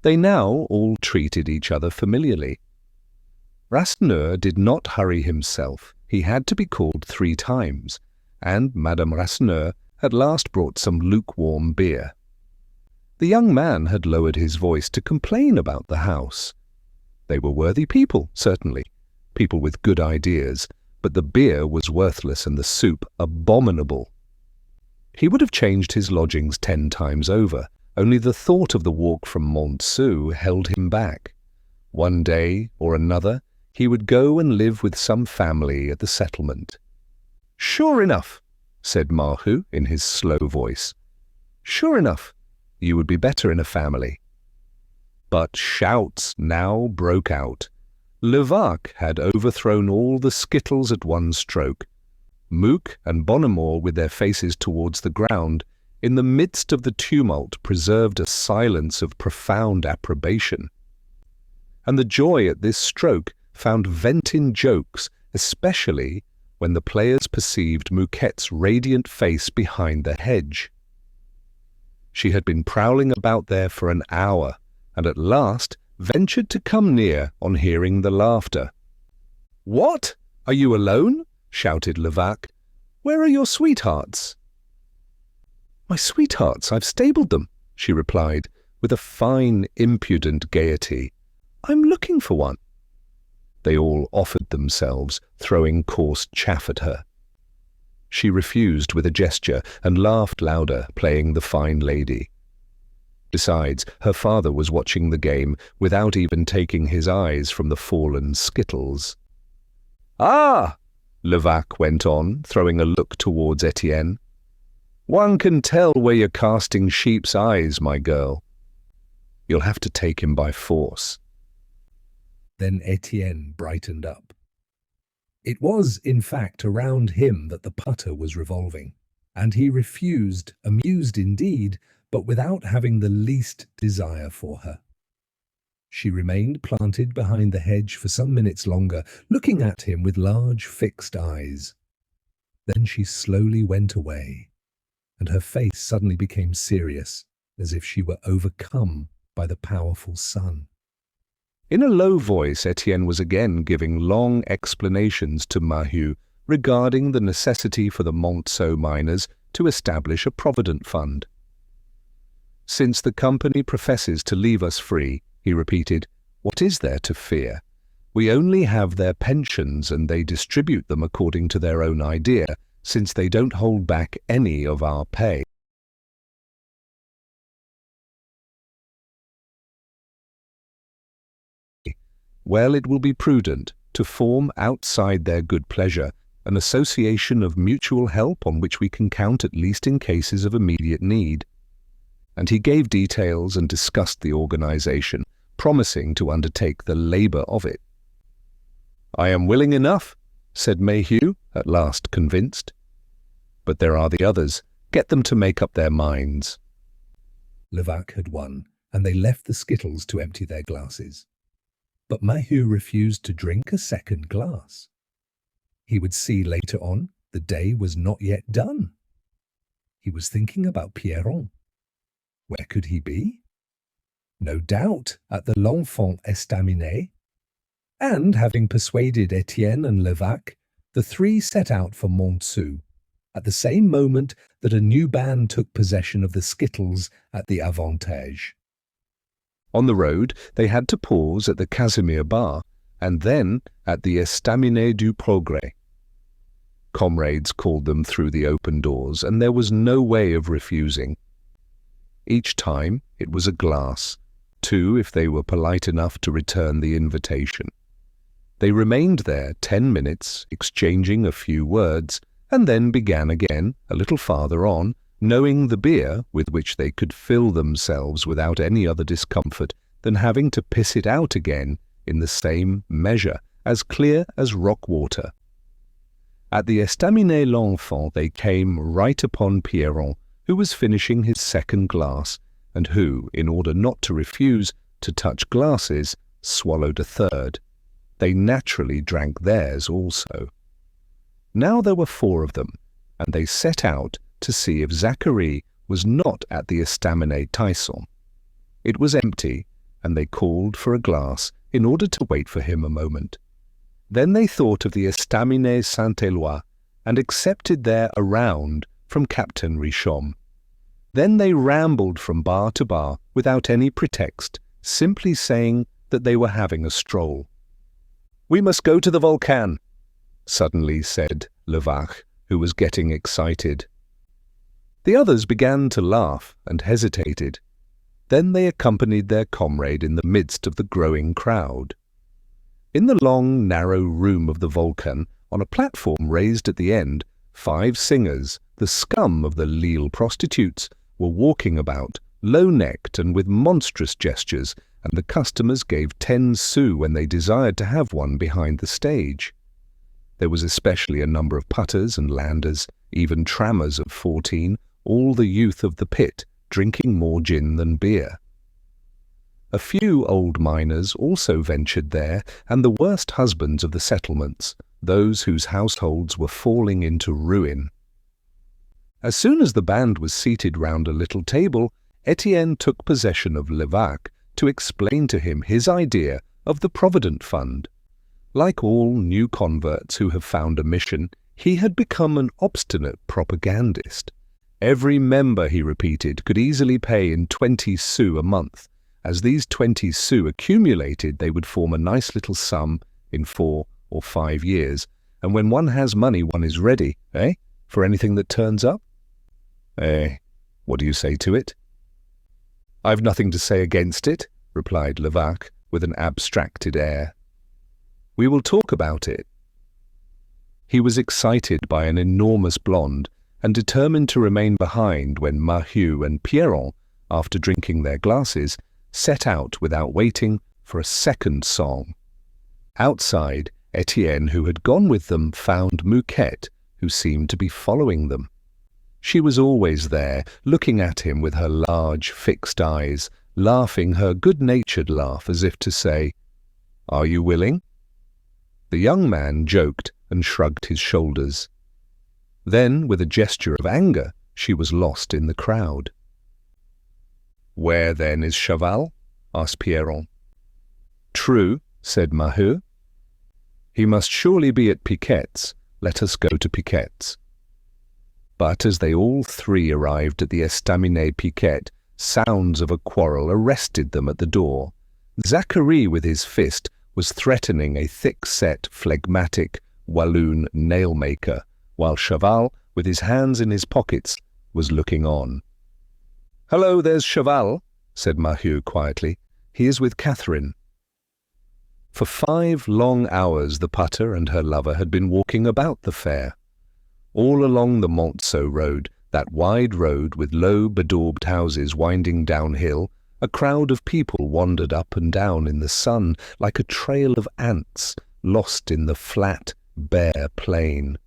They now all treated each other familiarly. Rasseneur did not hurry himself. He had to be called 3 times, and Madame Rasseneur at last brought some lukewarm beer. The young man had lowered his voice to complain about the house. They were worthy people, certainly, people with good ideas, but the beer was worthless and the soup abominable. He would have changed his lodgings 10 times over, only the thought of the walk from Monceau held him back. One day or another he would go and live with some family at the settlement. "Sure enough," said Maheu in his slow voice. "Sure enough, you would be better in a family." But shouts now broke out. Levaque had overthrown all the skittles at one stroke. Mouk and Bonnemort, with their faces towards the ground, in the midst of the tumult preserved a silence of profound approbation. and the joy at this stroke found vent in jokes, especially when the players perceived Mouquette's radiant face behind the hedge. She had been prowling about there for an hour, and at last ventured to come near on hearing the laughter. "What? Are you alone?" shouted Levaque. "Where are your sweethearts?" "My sweethearts, I've stabled them," she replied, with a fine, impudent gaiety. "I'm looking for one." They all offered themselves, throwing coarse chaff at her. She refused with a gesture and laughed louder, playing the fine lady. Besides, her father was watching the game without even taking his eyes from the fallen skittles. "Ah!" Levaque went on, throwing a look towards Étienne. "One can tell where you're casting sheep's eyes, my girl. You'll have to take him by force." Then Étienne brightened up. It was, in fact, around him that the putter was revolving, and he refused, amused indeed, but without having the least desire for her. She remained planted behind the hedge for some minutes longer, looking at him with large fixed eyes. Then she slowly went away, and her face suddenly became serious, as if she were overcome by the powerful sun. In a low voice, Étienne was again giving long explanations to Maheu regarding the necessity for the Monceau miners to establish a provident fund. "Since the company professes to leave us free," he repeated, "what is there to fear? We only have their pensions, and they distribute them according to their own idea, since they don't hold back any of our pay. Well, it will be prudent to form outside their good pleasure an association of mutual help on which we can count at least in cases of immediate need." And he gave details and discussed the organization, promising to undertake the labor of it. "I am willing enough," said Maheu, at last convinced. "But there are the others. Get them to make up their minds." Levaque had won, and they left the skittles to empty their glasses. But Maheu refused to drink a second glass. He would see later on the day was not yet done. He was thinking about Pierron. Where could he be? No doubt at the L'Enfant Estaminet. And having persuaded Étienne and Levaque, the three set out for Montsou, at the same moment that a new band took possession of the skittles at the Avantage. On the road, they had to pause at the Casimir bar, and then at the Estaminet du Progrès. Comrades called them through the open doors, and there was no way of refusing. Each time it was a glass, 2 if they were polite enough to return the invitation. They remained there 10 minutes, exchanging a few words, and then began again, a little farther on, knowing the beer with which they could fill themselves without any other discomfort than having to piss it out again in the same measure, as clear as rock water. At the Estaminet L'Enfant they came right upon Pierron, who was finishing his second glass, and who, in order not to refuse to touch glasses, swallowed a third. They naturally drank theirs also. Now there were 4 of them, and they set out to see if Zacharie was not at the Estaminet Taisson. It was empty, and they called for a glass in order to wait for him a moment. Then they thought of the Estaminet Saint-Éloi and accepted there a round from Captain Richomme. Then they rambled from bar to bar without any pretext, simply saying that they were having a stroll. "We must go to the Volcan," suddenly said Levaque, who was getting excited. The others began to laugh and hesitated. Then they accompanied their comrade in the midst of the growing crowd. In the long, narrow room of the Volcan, on a platform raised at the end, 5 singers, the scum of the Lille prostitutes, were walking about, low-necked and with monstrous gestures, and the customers gave 10 sous when they desired to have one behind the stage. There was especially a number of putters and landers, even trammers of 14, all the youth of the pit, drinking more gin than beer. A few old miners also ventured there, and the worst husbands of the settlements, those whose households were falling into ruin. As soon as the band was seated round a little table, Étienne took possession of Levaque to explain to him his idea of the Provident Fund. Like all new converts who have found a mission, he had become an obstinate propagandist. Every member, he repeated, could easily pay in 20 sous a month. As these 20 sous accumulated, they would form a nice little sum in 4 or 5 years. And when one has money, one is ready, for anything that turns up? What do you say to it? I've nothing to say against it, replied Levaque with an abstracted air. We will talk about it. He was excited by an enormous blonde and determined to remain behind when Maheu and Pierron, after drinking their glasses, set out without waiting for a second song. Outside, Étienne, who had gone with them, found Mouquette, who seemed to be following them. She was always there, looking at him with her large, fixed eyes, laughing her good-natured laugh as if to say, "Are you willing?" The young man joked and shrugged his shoulders. Then, with a gesture of anger, she was lost in the crowd. "Where, then, is Chaval?" asked Pierron. "True," said Maheu. "He must surely be at Piquette's. Let us go to Piquette's." But as they all three arrived at the estaminet Piquette, sounds of a quarrel arrested them at the door. Zachary, with his fist, was threatening a thick-set, phlegmatic Walloon nail-maker, while Chaval, with his hands in his pockets, was looking on. "Hello, there's Chaval," said Maheu quietly. "He is with Catherine." For 5 long hours the putter and her lover had been walking about the fair. All along the Monceau road, that wide road with low bedaubed houses winding downhill, a crowd of people wandered up and down in the sun like a trail of ants lost in the flat, bare plain.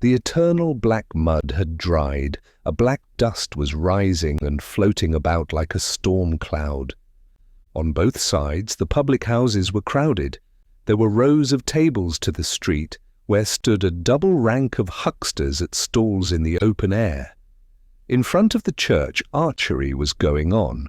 The eternal black mud had dried, a black dust was rising and floating about like a storm cloud. On both sides the public houses were crowded. There were rows of tables to the street, where stood a double rank of hucksters at stalls in the open air. In front of the church archery was going on.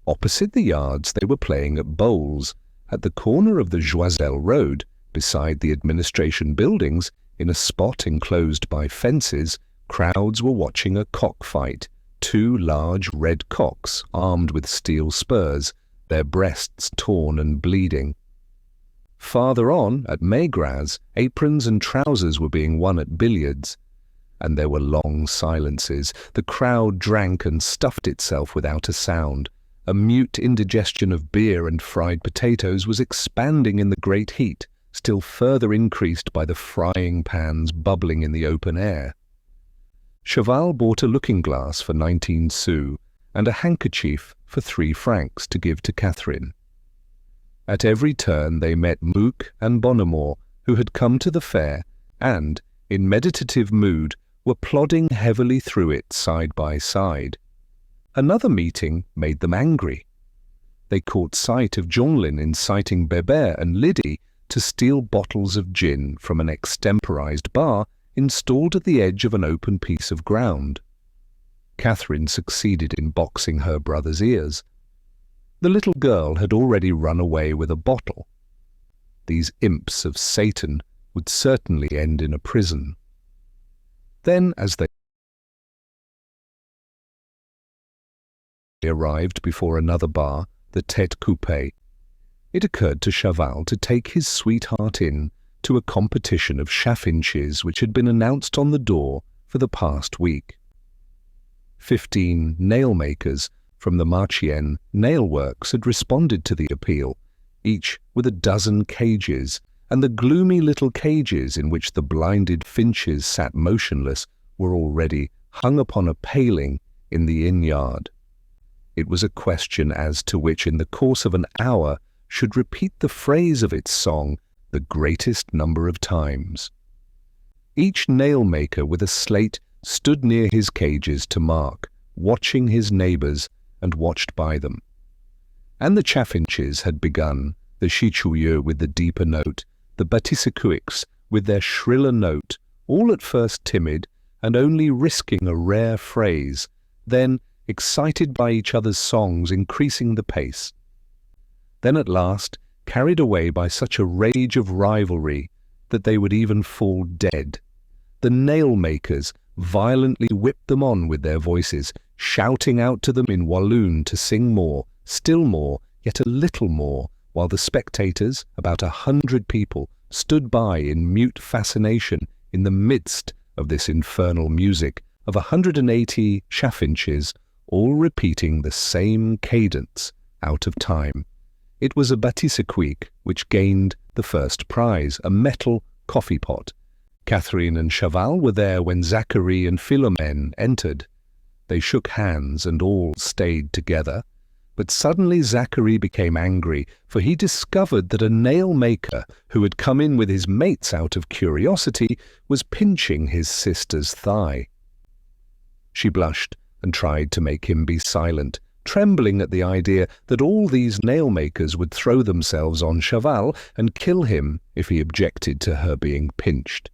Opposite the yards they were playing at bowls. At the corner of the Joiselle Road, beside the administration buildings, in a spot enclosed by fences, crowds were watching a cockfight. 2 large red cocks, armed with steel spurs, their breasts torn and bleeding. Farther on, at Maigrat's, aprons and trousers were being won at billiards. And there were long silences. The crowd drank and stuffed itself without a sound. A mute indigestion of beer and fried potatoes was expanding in the great heat, still further increased by the frying pans bubbling in the open air. Chaval bought a looking-glass for 19 sous and a handkerchief for 3 francs to give to Catherine. At every turn they met Mouque and Bonnemort, who had come to the fair and, in meditative mood, were plodding heavily through it side by side. Another meeting made them angry. They caught sight of Jeanlin inciting Bébert and Lydie to steal bottles of gin from an extemporized bar installed at the edge of an open piece of ground. Catherine succeeded in boxing her brother's ears. The little girl had already run away with a bottle. These imps of Satan would certainly end in a prison. Then, as they arrived before another bar, the Tête Coupée, it occurred to Chaval to take his sweetheart in to a competition of chaffinches which had been announced on the door for the past week. 15 nail-makers from the Marchienne nail works had responded to the appeal, each with a dozen cages, and the gloomy little cages in which the blinded finches sat motionless were already hung upon a paling in the inn-yard. It was a question as to which in the course of an hour should repeat the phrase of its song the greatest number of times. Each nail-maker with a slate stood near his cages to mark, watching his neighbours and watched by them. And the chaffinches had begun, the chichouilleux with the deeper note, the batisecouics with their shriller note, all at first timid and only risking a rare phrase, then, excited by each other's songs, increasing the pace. Then at last, carried away by such a rage of rivalry that they would even fall dead. The nail-makers violently whipped them on with their voices, shouting out to them in Walloon to sing more, still more, yet a little more, while the spectators, about 100 people, stood by in mute fascination in the midst of this infernal music of 180 chaffinches, all repeating the same cadence out of time. It was a batisecouic which gained the first prize, a metal coffee pot. Catherine and Chaval were there when Zachary and Philomène entered. They shook hands and all stayed together. But suddenly Zachary became angry, for he discovered that a nail-maker who had come in with his mates out of curiosity was pinching his sister's thigh. She blushed and tried to make him be silent, trembling at the idea that all these nail-makers would throw themselves on Chaval and kill him if he objected to her being pinched.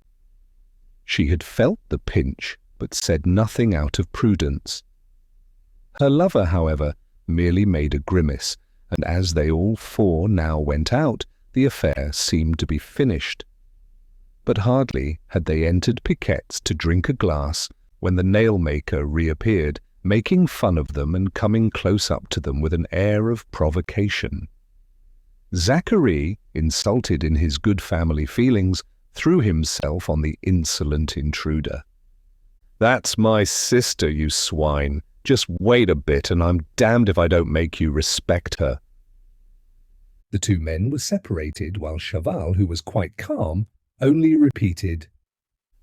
She had felt the pinch, but said nothing out of prudence. Her lover, however, merely made a grimace, and as they all four now went out, the affair seemed to be finished. But hardly had they entered Piquette's to drink a glass when the nail-maker reappeared, making fun of them and coming close up to them with an air of provocation. Zachary, insulted in his good family feelings, threw himself on the insolent intruder. "That's my sister, you swine. Just wait a bit, and I'm damned if I don't make you respect her." The two men were separated, while Chaval, who was quite calm, only repeated,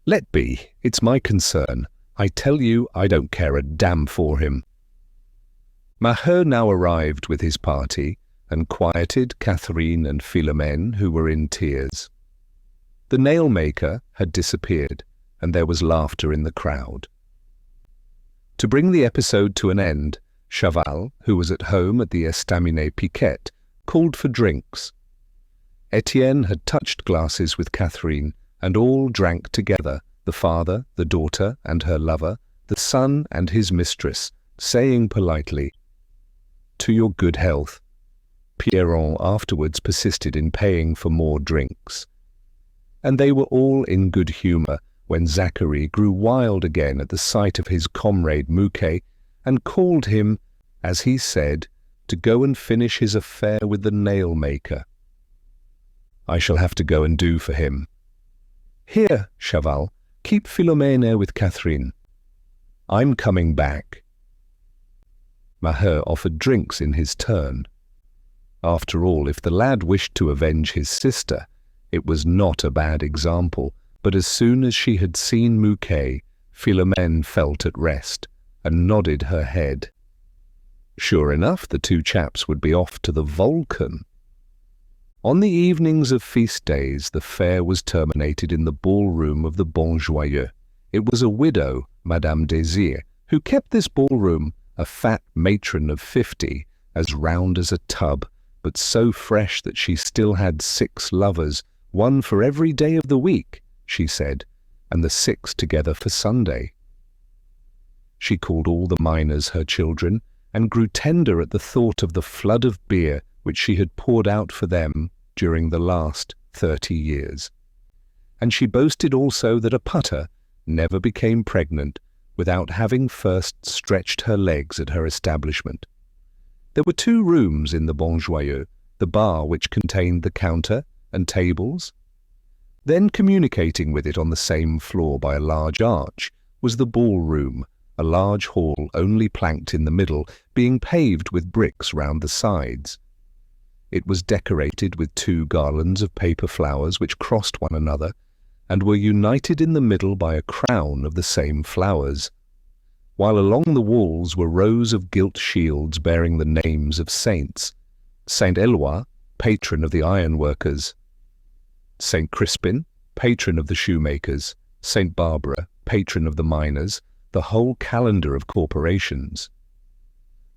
"Let be. It's my concern. I tell you, I don't care a damn for him." Maheu now arrived with his party and quieted Catherine and Philomène, who were in tears. The nail-maker had disappeared, and there was laughter in the crowd. To bring the episode to an end, Chaval, who was at home at the estaminet Piquette, called for drinks. Étienne had touched glasses with Catherine, and all drank together, the father, the daughter, and her lover, the son and his mistress, saying politely, "To your good health." Pierron afterwards persisted in paying for more drinks. And they were all in good humour when Zachary grew wild again at the sight of his comrade Mouquet, and called him, as he said, to go and finish his affair with the nail-maker. "I shall have to go and do for him." "Here, Chaval, keep Philomène with Catherine." "I'm coming back." Maheu offered drinks in his turn. After all, if the lad wished to avenge his sister, it was not a bad example, but as soon as she had seen Mouquet, Philomène felt at rest, and nodded her head. Sure enough, the two chaps would be off to the Vulcan. On the evenings of feast days, the fair was terminated in the ballroom of the Bon Joyeux. It was a widow, Madame Désir, who kept this ballroom, a fat matron of 50, as round as a tub, but so fresh that she still had 6 lovers, one for every day of the week, she said, and the 6 together for Sunday. She called all the miners her children, and grew tender at the thought of the flood of beer which she had poured out for them during the last 30 years. And she boasted also that a putter never became pregnant without having first stretched her legs at her establishment. There were 2 rooms in the Bon Joyeux, the bar which contained the counter and tables. Then communicating with it on the same floor by a large arch was the ballroom, a large hall only planked in the middle, being paved with bricks round the sides. It was decorated with 2 garlands of paper flowers which crossed one another, and were united in the middle by a crown of the same flowers, while along the walls were rows of gilt shields bearing the names of saints: Saint Éloi, patron of the ironworkers; Saint Crispin, patron of the shoemakers; Saint Barbara, patron of the miners, the whole calendar of corporations.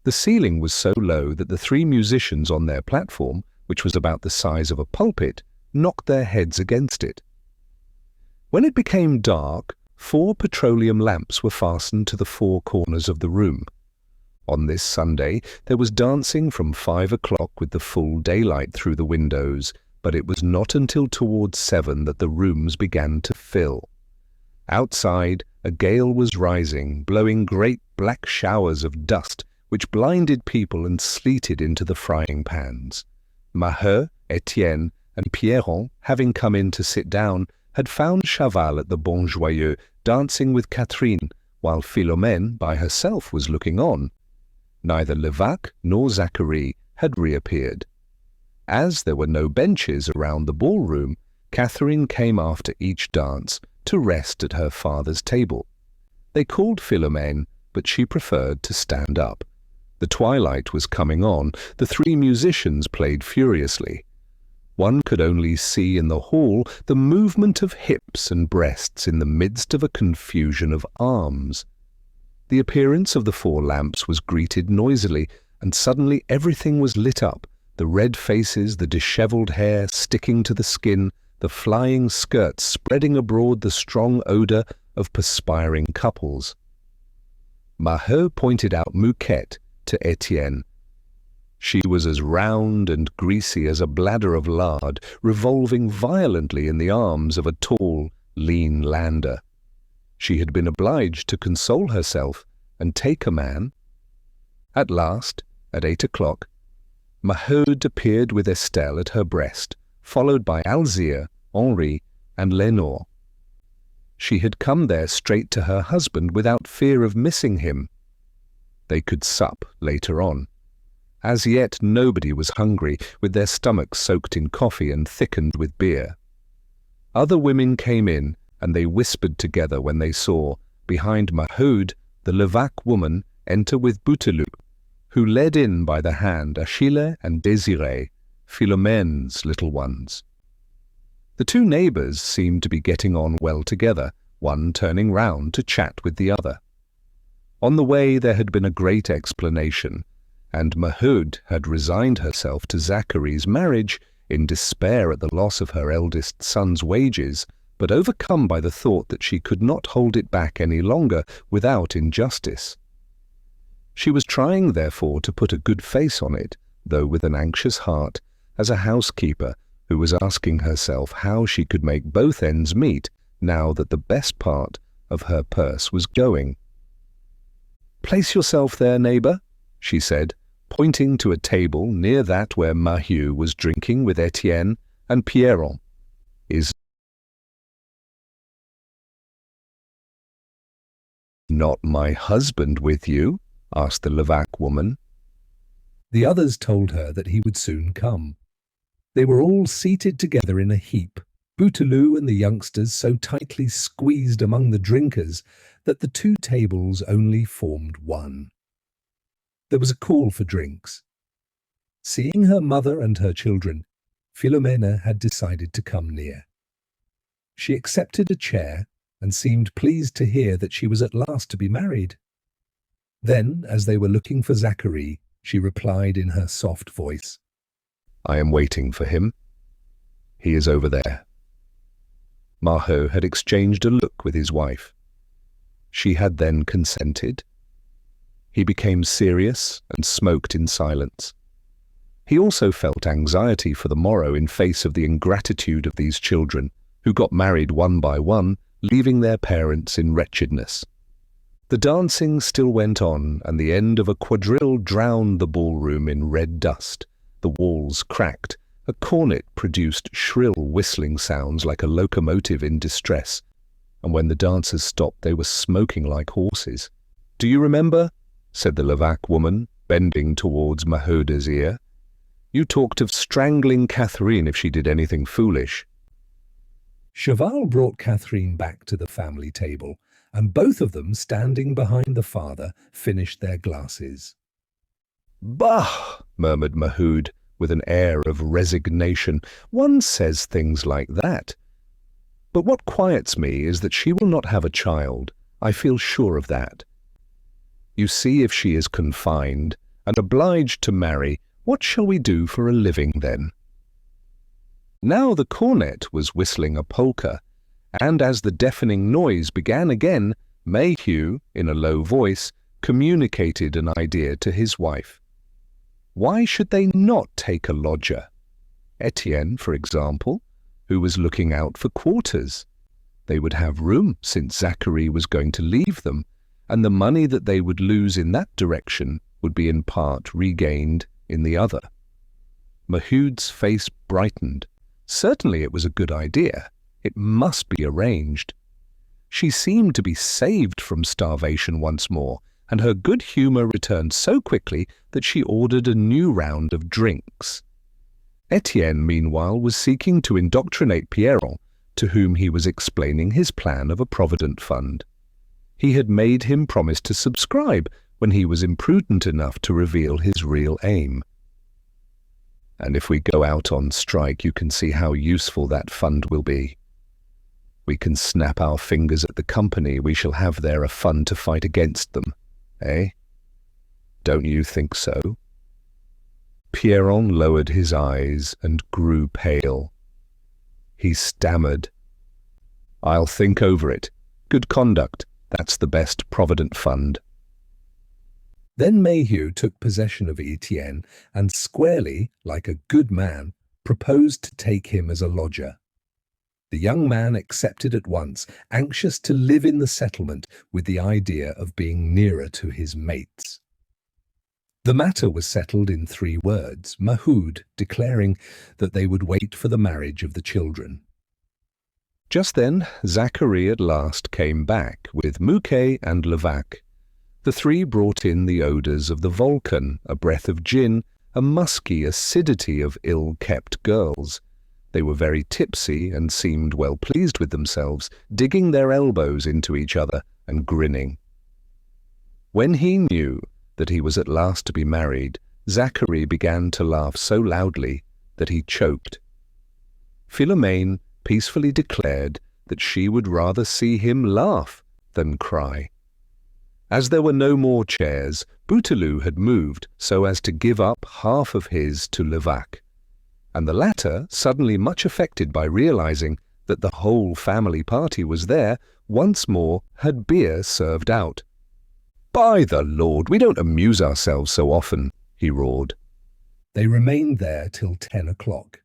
The ceiling was so low that the three musicians on their platform, which was about the size of a pulpit, knocked their heads against it. When it became dark, 4 petroleum lamps were fastened to the 4 corners of the room. On this Sunday, there was dancing from 5 o'clock with the full daylight through the windows, but it was not until towards 7 that the rooms began to fill. Outside, a gale was rising, blowing great black showers of dust, which blinded people and sleeted into the frying pans. Maheu, Étienne, and Pierron, having come in to sit down, had found Chaval at the Bon Joyeux dancing with Catherine, while Philomène by herself was looking on. Neither Levaque nor Zachary had reappeared. As there were no benches around the ballroom, Catherine came after each dance to rest at her father's table. They called Philomène, but she preferred to stand up. The twilight was coming on. The 3 musicians played furiously. One could only see in the hall the movement of hips and breasts in the midst of a confusion of arms. The appearance of the 4 lamps was greeted noisily, and suddenly everything was lit up, the red faces, the dishevelled hair sticking to the skin, the flying skirts spreading abroad the strong odour of perspiring couples. Maheu pointed out Mouquette to Étienne. She was as round and greasy as a bladder of lard, revolving violently in the arms of a tall, lean lander. She had been obliged to console herself and take a man. At last, at 8 o'clock, Maheude appeared with Estelle at her breast, followed by Alzire, Henri, and Lénore. She had come there straight to her husband without fear of missing him. They could sup later on. As yet nobody was hungry, with their stomachs soaked in coffee and thickened with beer. Other women came in, and they whispered together when they saw, behind Maheude, the Levaque woman enter with Bouteloup, who led in by the hand Achille and Désiré, Philomène's little ones. The 2 neighbours seemed to be getting on well together, one turning round to chat with the other. On the way there had been a great explanation, and Maheude had resigned herself to Zachary's marriage in despair at the loss of her eldest son's wages, but overcome by the thought that she could not hold it back any longer without injustice. She was trying, therefore, to put a good face on it, though with an anxious heart, as a housekeeper who was asking herself how she could make both ends meet now that the best part of her purse was going. "Place yourself there, neighbour," she said, pointing to a table near that where Maheu was drinking with Étienne and Pierron. "Is not my husband with you?" asked the Levaque woman. The others told her that he would soon come. They were all seated together in a heap, Bouteloup and the youngsters so tightly squeezed among the drinkers that the 2 tables only formed one. There was a call for drinks. Seeing her mother and her children, Philomène had decided to come near. She accepted a chair and seemed pleased to hear that she was at last to be married. Then, as they were looking for Zachary, she replied in her soft voice, "I am waiting for him. He is over there." Maheu had exchanged a look with his wife. She had then consented. He became serious and smoked in silence. He also felt anxiety for the morrow in face of the ingratitude of these children, who got married one by one, leaving their parents in wretchedness. The dancing still went on, and the end of a quadrille drowned the ballroom in red dust. The walls cracked. A cornet produced shrill whistling sounds like a locomotive in distress, and when the dancers stopped they were smoking like horses. "Do you remember?" said the Levaque woman, bending towards Maheude's ear. "You talked of strangling Catherine if she did anything foolish." Chaval brought Catherine back to the family table, and both of them, standing behind the father, finished their glasses. "Bah!" murmured Maheude, with an air of resignation. "One says things like that. But what quiets me is that she will not have a child. I feel sure of that. You see, if she is confined, and obliged to marry, what shall we do for a living then?" Now the cornet was whistling a polka, and as the deafening noise began again, Maheu, in a low voice, communicated an idea to his wife. Why should they not take a lodger? Étienne, for example, who was looking out for quarters. They would have room since Zachary was going to leave them, and the money that they would lose in that direction would be in part regained in the other. Maheu's face brightened. Certainly it was a good idea. It must be arranged. She seemed to be saved from starvation once more, and her good humour returned so quickly that she ordered a new round of drinks. Étienne, meanwhile, was seeking to indoctrinate Pierron, to whom he was explaining his plan of a provident fund. He had made him promise to subscribe when he was imprudent enough to reveal his real aim. "And if we go out on strike, you can see how useful that fund will be. We can snap our fingers at the company we shall have there a fund to fight against them, eh? Don't you think so?" Pierron lowered his eyes and grew pale. He stammered, "I'll think over it. Good conduct, that's the best provident fund." Then Maheu took possession of Étienne and squarely, like a good man, proposed to take him as a lodger. The young man accepted at once, anxious to live in the settlement with the idea of being nearer to his mates. The matter was settled in 3 words, Maheu declaring that they would wait for the marriage of the children. Just then, Zachary at last came back with Mouquet and Levaque. The 3 brought in the odours of the Vulcan, a breath of gin, a musky acidity of ill-kept girls. They were very tipsy and seemed well pleased with themselves, digging their elbows into each other and grinning. When he knew that he was at last to be married, Zachary began to laugh so loudly that he choked. Philomène peacefully declared that she would rather see him laugh than cry. As there were no more chairs, Bouteloup had moved so as to give up half of his to Levaque, and the latter, suddenly much affected by realizing that the whole family party was there, once more had beer served out. "By the Lord, we don't amuse ourselves so often," he roared. They remained there till 10 o'clock.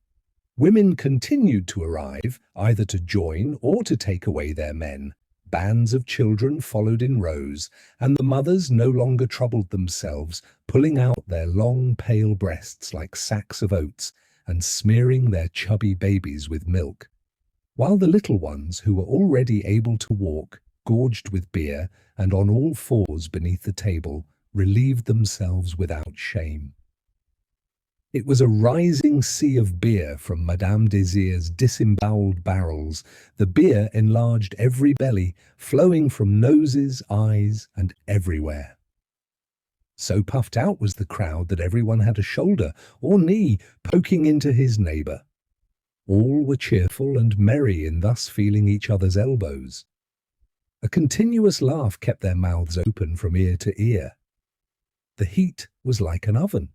Women continued to arrive, either to join or to take away their men. Bands of children followed in rows, and the mothers no longer troubled themselves, pulling out their long, pale breasts like sacks of oats and smearing their chubby babies with milk, while the little ones, who were already able to walk, gorged with beer and on all fours beneath the table, relieved themselves without shame. It was a rising sea of beer from Madame Désir's disemboweled barrels, the beer enlarged every belly, flowing from noses, eyes, and everywhere. So puffed out was the crowd that everyone had a shoulder or knee poking into his neighbour. All were cheerful and merry in thus feeling each other's elbows. A continuous laugh kept their mouths open from ear to ear. The heat was like an oven.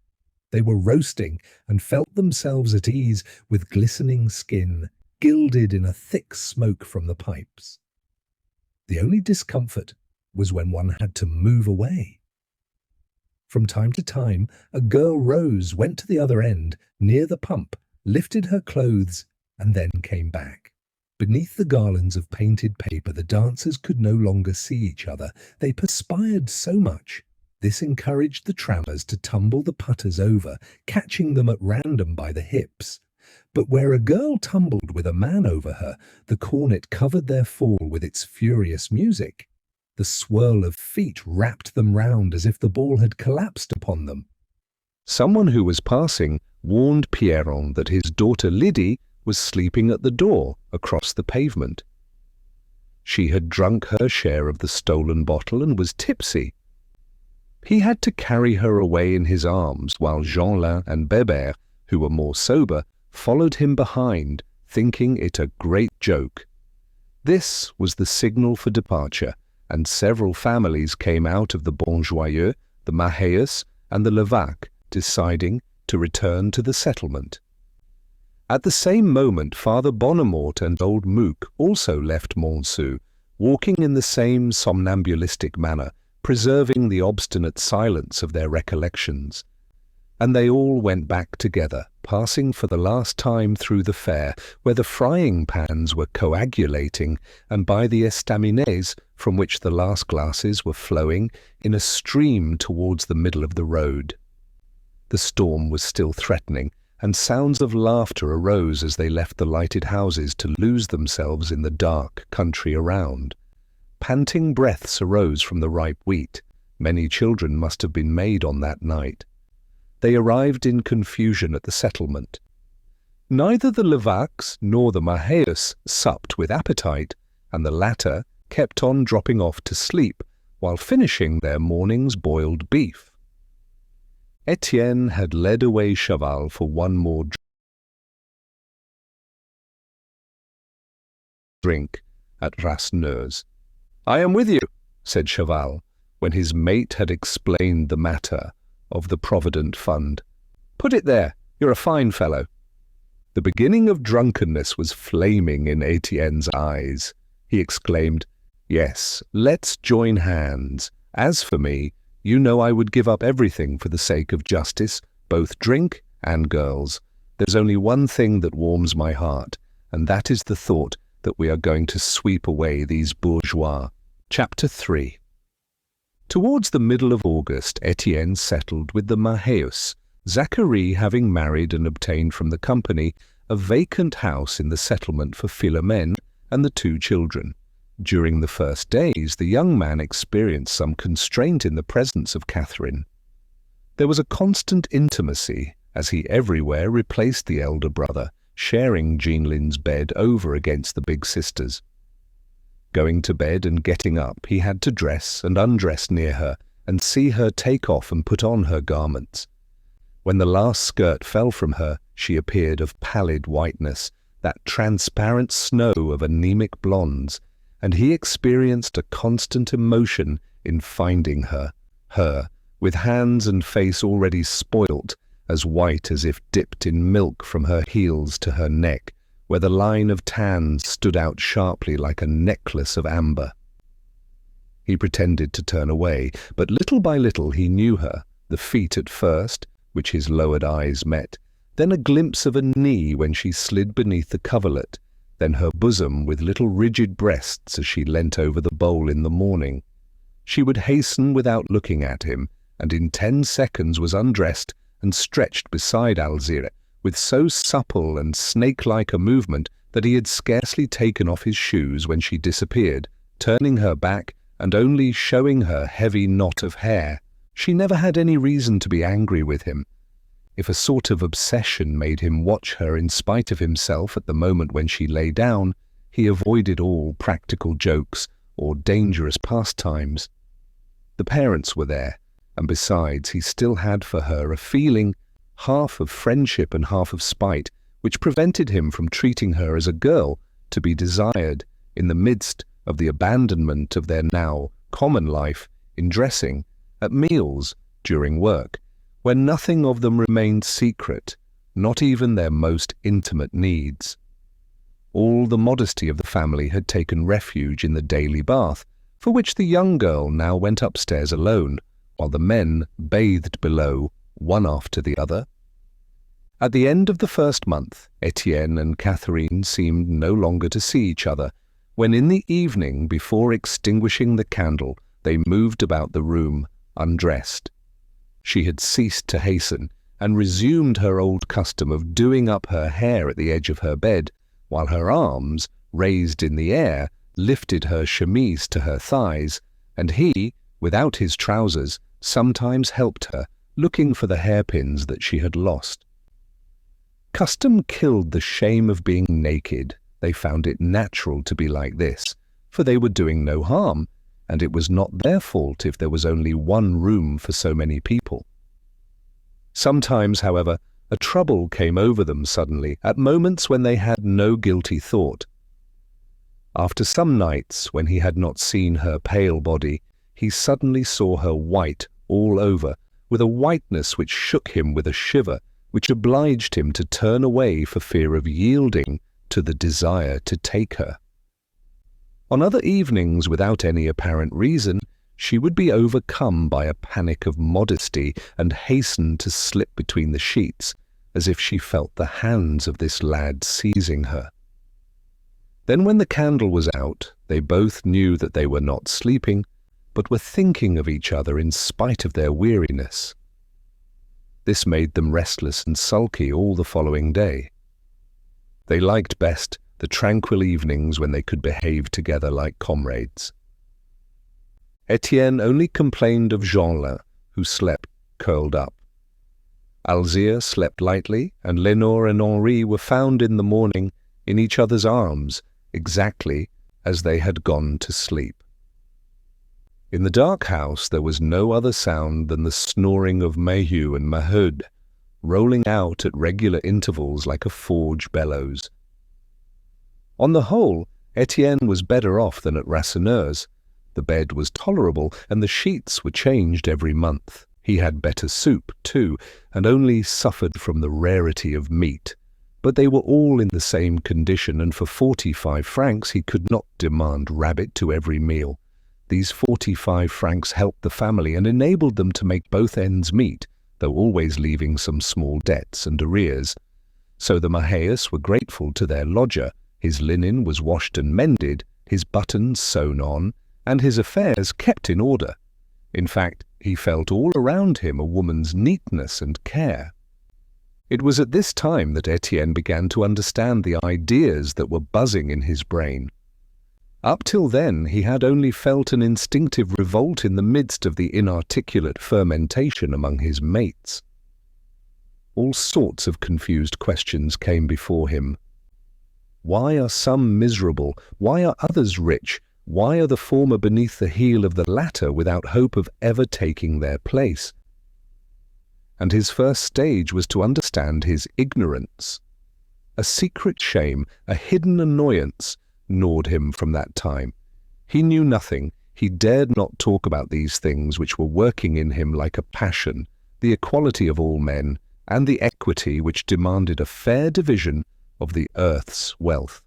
They were roasting and felt themselves at ease with glistening skin, gilded in a thick smoke from the pipes. The only discomfort was when one had to move away. From time to time, a girl rose, went to the other end, near the pump, lifted her clothes, and then came back. Beneath the garlands of painted paper, the dancers could no longer see each other. They perspired so much. This encouraged the trammers to tumble the putters over, catching them at random by the hips. But where a girl tumbled with a man over her, the cornet covered their fall with its furious music. The swirl of feet wrapped them round as if the ball had collapsed upon them. Someone who was passing warned Pierron that his daughter Lydie was sleeping at the door across the pavement. She had drunk her share of the stolen bottle and was tipsy. He had to carry her away in his arms, while Jeanlin and Bébert, who were more sober, followed him behind, thinking it a great joke. This was the signal for departure, and several families came out of the Bonjoyeux, the Maheus, and the Levaque deciding to return to the settlement. At the same moment, Father Bonnemort and old Mouque also left Montsou, walking in the same somnambulistic manner, preserving the obstinate silence of their recollections. And they all went back together, passing for the last time through the fair, where the frying pans were coagulating, and by the estaminets from which the last glasses were flowing in a stream towards the middle of the road. The storm was still threatening, and sounds of laughter arose as they left the lighted houses to lose themselves in the dark country around. Panting breaths arose from the ripe wheat. Many children must have been made on that night. They arrived in confusion at the settlement. Neither the Levaques nor the Maheus supped with appetite, and the latter kept on dropping off to sleep while finishing their morning's boiled beef. Étienne had led away Chaval for one more drink at Rasseneu's. "I am with you," said Chaval, when his mate had explained the matter of the Provident Fund. "Put it there, you're a fine fellow." The beginning of drunkenness was flaming in Étienne's eyes. He exclaimed, "Yes, let's join hands. As for me, you know I would give up everything for the sake of justice, both drink and girls. There's only one thing that warms my heart, and that is the thought that we are going to sweep away these bourgeois." Chapter 3. Towards the middle of August, Étienne settled with the Maheus, Zacharie having married and obtained from the company a vacant house in the settlement for Philomène and the 2 children. During the first days, the young man experienced some constraint in the presence of Catherine. There was a constant intimacy, as he everywhere replaced the elder brother, sharing Jeanlin's bed over against the big sister's. Going to bed and getting up, he had to dress and undress near her and see her take off and put on her garments. When the last skirt fell from her, she appeared of pallid whiteness, that transparent snow of anemic blondes, and he experienced a constant emotion in finding her, with hands and face already spoilt, as white as if dipped in milk from her heels to her neck, where the line of tan stood out sharply like a necklace of amber. He pretended to turn away, but little by little he knew her, the feet at first, which his lowered eyes met, then a glimpse of a knee when she slid beneath the coverlet, then her bosom with little rigid breasts as she leant over the bowl in the morning. She would hasten without looking at him, and in 10 seconds was undressed and stretched beside Alzire, with so supple and snake-like a movement that he had scarcely taken off his shoes when she disappeared, turning her back and only showing her heavy knot of hair. She never had any reason to be angry with him. If a sort of obsession made him watch her in spite of himself at the moment when she lay down, he avoided all practical jokes or dangerous pastimes. The parents were there, and besides, he still had for her a feeling, half of friendship and half of spite, which prevented him from treating her as a girl to be desired in the midst of the abandonment of their now common life, in dressing, at meals, during work, when nothing of them remained secret, not even their most intimate needs. All the modesty of the family had taken refuge in the daily bath, for which the young girl now went upstairs alone, while the men bathed below, one after the other. At the end of the first month, Étienne and Catherine seemed no longer to see each other, when in the evening, before extinguishing the candle, they moved about the room, undressed. She had ceased to hasten, and resumed her old custom of doing up her hair at the edge of her bed, while her arms, raised in the air, lifted her chemise to her thighs, and he, without his trousers, sometimes helped her, looking for the hairpins that she had lost. Custom killed the shame of being naked. They found it natural to be like this, for they were doing no harm, and it was not their fault if there was only one room for so many people. Sometimes, however, a trouble came over them suddenly, at moments when they had no guilty thought. After some nights, when he had not seen her pale body, he suddenly saw her white all over, with a whiteness which shook him with a shiver, which obliged him to turn away for fear of yielding to the desire to take her. On other evenings, without any apparent reason, she would be overcome by a panic of modesty and hasten to slip between the sheets, as if she felt the hands of this lad seizing her. Then when the candle was out, they both knew that they were not sleeping, but were thinking of each other in spite of their weariness. This made them restless and sulky all the following day. They liked best the tranquil evenings when they could behave together like comrades. Étienne only complained of Jeanlin, who slept curled up. Alzire slept lightly, and Lénore and Henri were found in the morning in each other's arms, exactly as they had gone to sleep. In the dark house there was no other sound than the snoring of Maheu and Maheu, rolling out at regular intervals like a forge bellows. On the whole, Étienne was better off than at Rasseneur's. The bed was tolerable, and the sheets were changed every month. He had better soup, too, and only suffered from the rarity of meat. But they were all in the same condition, and for 45 francs he could not demand rabbit to every meal. These 45 francs helped the family and enabled them to make both ends meet, though always leaving some small debts and arrears. So the Maheus were grateful to their lodger. His linen was washed and mended, his buttons sewn on, and his affairs kept in order. In fact, he felt all around him a woman's neatness and care. It was at this time that Étienne began to understand the ideas that were buzzing in his brain. Up till then he had only felt an instinctive revolt in the midst of the inarticulate fermentation among his mates. All sorts of confused questions came before him. Why are some miserable? Why are others rich? Why are the former beneath the heel of the latter without hope of ever taking their place? And his first stage was to understand his ignorance. A secret shame, a hidden annoyance, gnawed him from that time. He knew nothing. He dared not talk about these things which were working in him like a passion, the equality of all men, and the equity which demanded a fair division of the earth's wealth.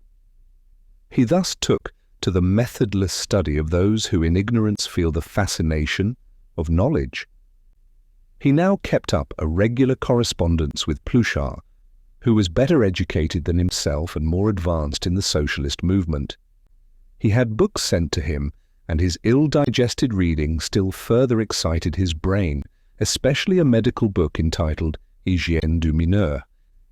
He thus took to the methodless study of those who in ignorance feel the fascination of knowledge. He now kept up a regular correspondence with Pluchart, who was better educated than himself and more advanced in the socialist movement. He had books sent to him, and his ill-digested reading still further excited his brain, especially a medical book entitled Hygiène du Mineur,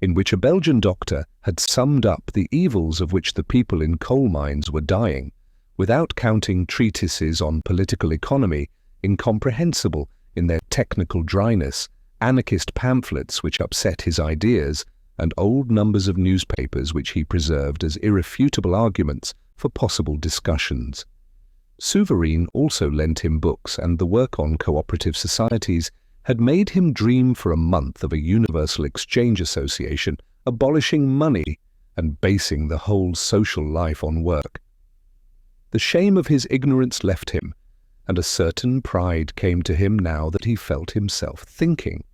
in which a Belgian doctor had summed up the evils of which the people in coal mines were dying, without counting treatises on political economy, incomprehensible in their technical dryness, anarchist pamphlets which upset his ideas, and old numbers of newspapers which he preserved as irrefutable arguments for possible discussions. Souvarine also lent him books, and the work on cooperative societies had made him dream for a month of a universal exchange association, abolishing money and basing the whole social life on work. The shame of his ignorance left him, and a certain pride came to him now that he felt himself thinking.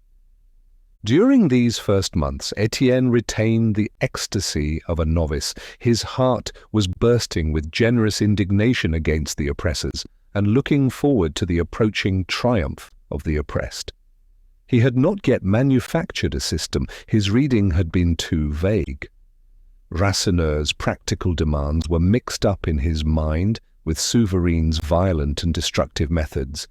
During these first months, Étienne retained the ecstasy of a novice. His heart was bursting with generous indignation against the oppressors, and looking forward to the approaching triumph of the oppressed. He had not yet manufactured a system. His reading had been too vague. Rasseneur's practical demands were mixed up in his mind with Souvarine's violent and destructive methods,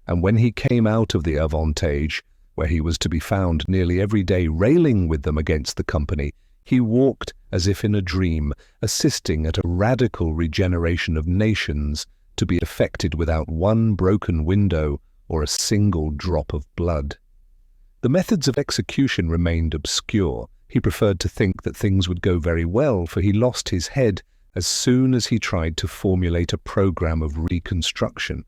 and when he came out of the Avantage, where he was to be found nearly every day railing with them against the company, he walked as if in a dream, assisting at a radical regeneration of nations to be effected without one broken window or a single drop of blood. The methods of execution remained obscure. He preferred to think that things would go very well, for he lost his head as soon as he tried to formulate a program of reconstruction.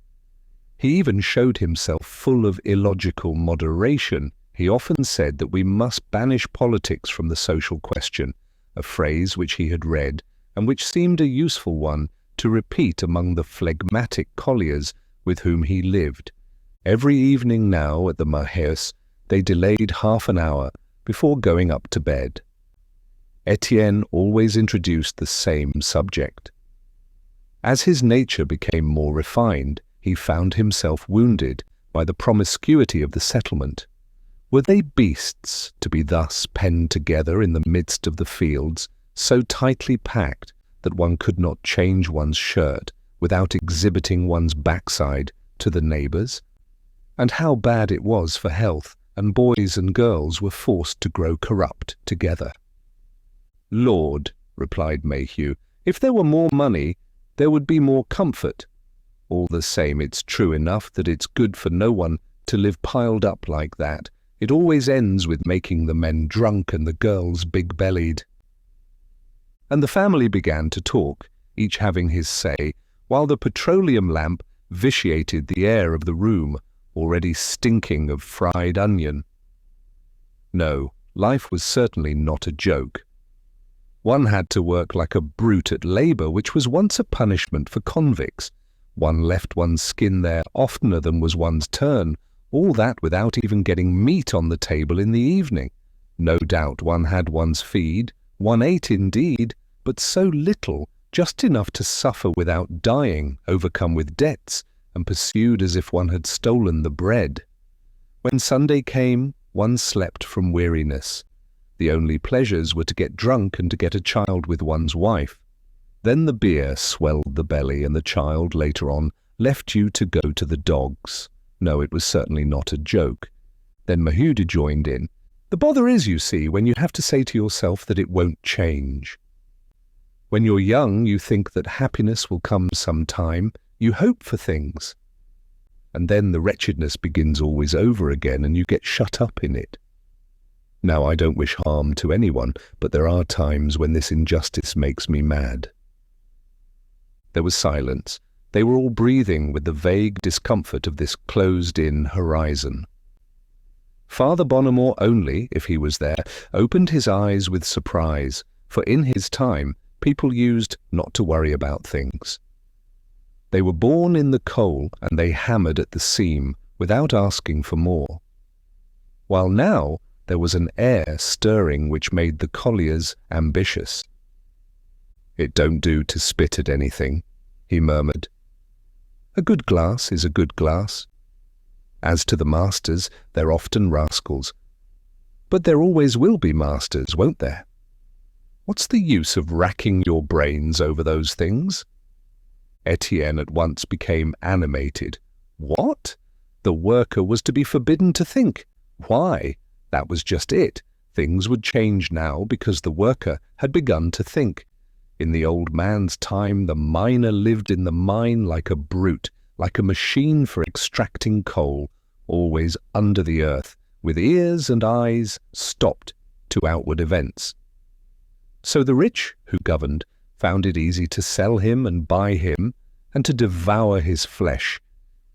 He even showed himself full of illogical moderation. He often said that we must banish politics from the social question, a phrase which he had read and which seemed a useful one to repeat among the phlegmatic colliers with whom he lived, Every evening now at the Maheu, they delayed half an hour before going up to bed. Étienne always introduced the same subject. As his nature became more refined, he found himself wounded by the promiscuity of the settlement. Were they beasts to be thus penned together in the midst of the fields, so tightly packed that one could not change one's shirt without exhibiting one's backside to the neighbours? And how bad it was for health, and boys and girls were forced to grow corrupt together. "Lord," replied Maheu, "if there were more money, there would be more comfort. All the same, it's true enough that it's good for no one to live piled up like that. It always ends with making the men drunk and the girls big-bellied." And the family began to talk, each having his say, while the petroleum lamp vitiated the air of the room, already stinking of fried onion. No, life was certainly not a joke. One had to work like a brute at labour, which was once a punishment for convicts. One left one's skin there oftener than was one's turn, all that without even getting meat on the table in the evening. No doubt one had one's feed, one ate indeed, but so little, just enough to suffer without dying, overcome with debts, and pursued as if one had stolen the bread. When Sunday came, one slept from weariness. The only pleasures were to get drunk and to get a child with one's wife. Then the beer swelled the belly, and the child, later on, left you to go to the dogs. No, it was certainly not a joke. Then Maheu joined in. "The bother is, you see, when you have to say to yourself that it won't change. When you're young, you think that happiness will come some time. You hope for things. And then the wretchedness begins always over again, and you get shut up in it. Now, I don't wish harm to anyone, but there are times when this injustice makes me mad." There was silence. They were all breathing with the vague discomfort of this closed-in horizon. Father Bonnemort only, if he was there, opened his eyes with surprise, for in his time people used not to worry about things. They were born in the coal, and they hammered at the seam without asking for more. While now there was an air stirring which made the colliers ambitious. "It don't do to spit at anything," he murmured. "A good glass is a good glass. As to the masters, they're often rascals. But there always will be masters, won't there? What's the use of racking your brains over those things?" Étienne at once became animated. What? The worker was to be forbidden to think. Why? That was just it. Things would change now because the worker had begun to think. In the old man's time, the miner lived in the mine like a brute, like a machine for extracting coal, always under the earth, with ears and eyes stopped to outward events. So the rich, who governed, found it easy to sell him and buy him, and to devour his flesh.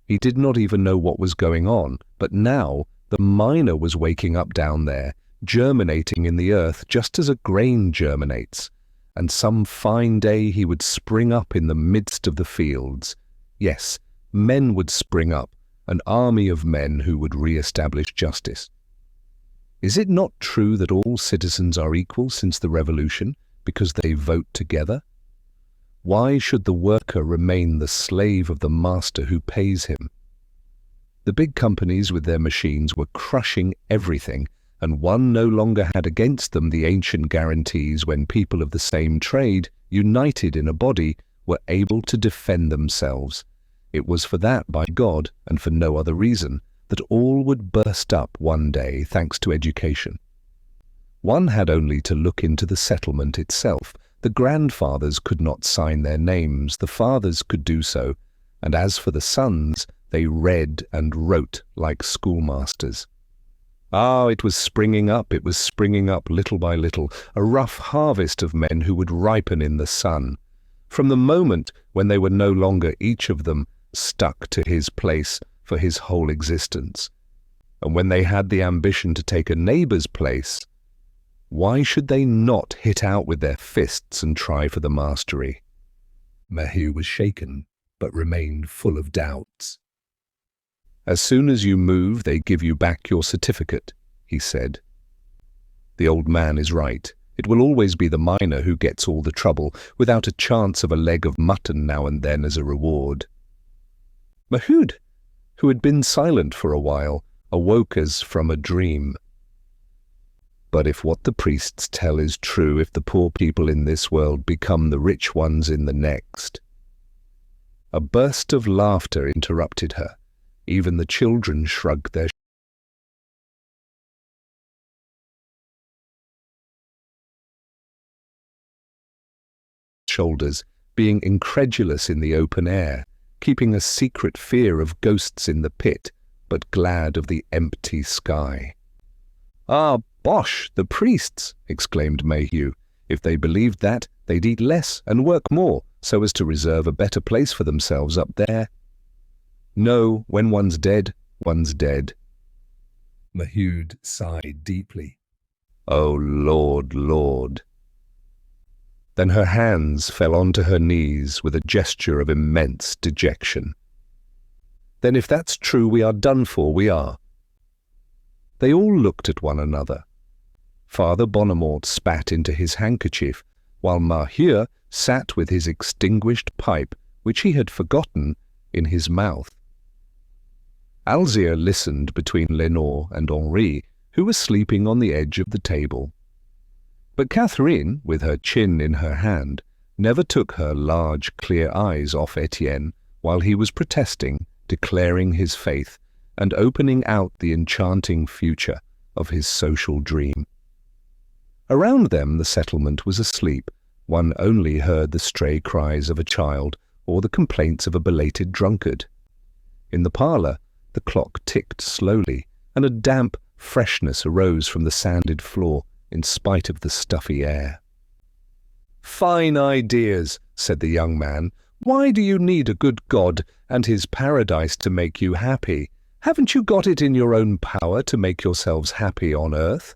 He did not even know what was going on, but now the miner was waking up down there, germinating in the earth just as a grain germinates, and some fine day he would spring up in the midst of the fields. Yes, men would spring up, an army of men who would re-establish justice. Is it not true that all citizens are equal since the Revolution, because they vote together? Why should the worker remain the slave of the master who pays him? The big companies with their machines were crushing everything, and one no longer had against them the ancient guarantees when people of the same trade, united in a body, were able to defend themselves. It was for that, by God, and for no other reason, that all would burst up one day thanks to education. One had only to look into the settlement itself. The grandfathers could not sign their names, the fathers could do so, and as for the sons, they read and wrote like schoolmasters. Ah, it was springing up little by little, a rough harvest of men who would ripen in the sun. From the moment when they were no longer each of them stuck to his place for his whole existence, and when they had the ambition to take a neighbour's place, why should they not hit out with their fists and try for the mastery? Maheu was shaken, but remained full of doubts. As soon as you move, they give you back your certificate, he said. The old man is right. It will always be the miner who gets all the trouble, without a chance of a leg of mutton now and then as a reward. Maheu, who had been silent for a while, awoke as from a dream. But if what the priests tell is true, if the poor people in this world become the rich ones in the next— A burst of laughter interrupted her. Even the children shrugged their shoulders, being incredulous in the open air, keeping a secret fear of ghosts in the pit, but glad of the empty sky. "Ah, bosh, the priests!" exclaimed Maheu. "If they believed that, they'd eat less and work more, so as to reserve a better place for themselves up there. No, when one's dead, one's dead." Maheu sighed deeply. "Oh, Lord, Lord." Then her hands fell onto her knees with a gesture of immense dejection. "Then if that's true, we are done for, we are." They all looked at one another. Father Bonnemort spat into his handkerchief, while Maheu sat with his extinguished pipe, which he had forgotten, in his mouth. Alzire listened between Lenore and Henri, who was sleeping on the edge of the table. But Catherine, with her chin in her hand, never took her large, clear eyes off Étienne while he was protesting, declaring his faith, and opening out the enchanting future of his social dream. Around them the settlement was asleep. One only heard the stray cries of a child or the complaints of a belated drunkard. In the parlour, the clock ticked slowly, and a damp freshness arose from the sanded floor in spite of the stuffy air. "Fine ideas," said the young man. "Why do you need a good God and his paradise to make you happy? Haven't you got it in your own power to make yourselves happy on earth?"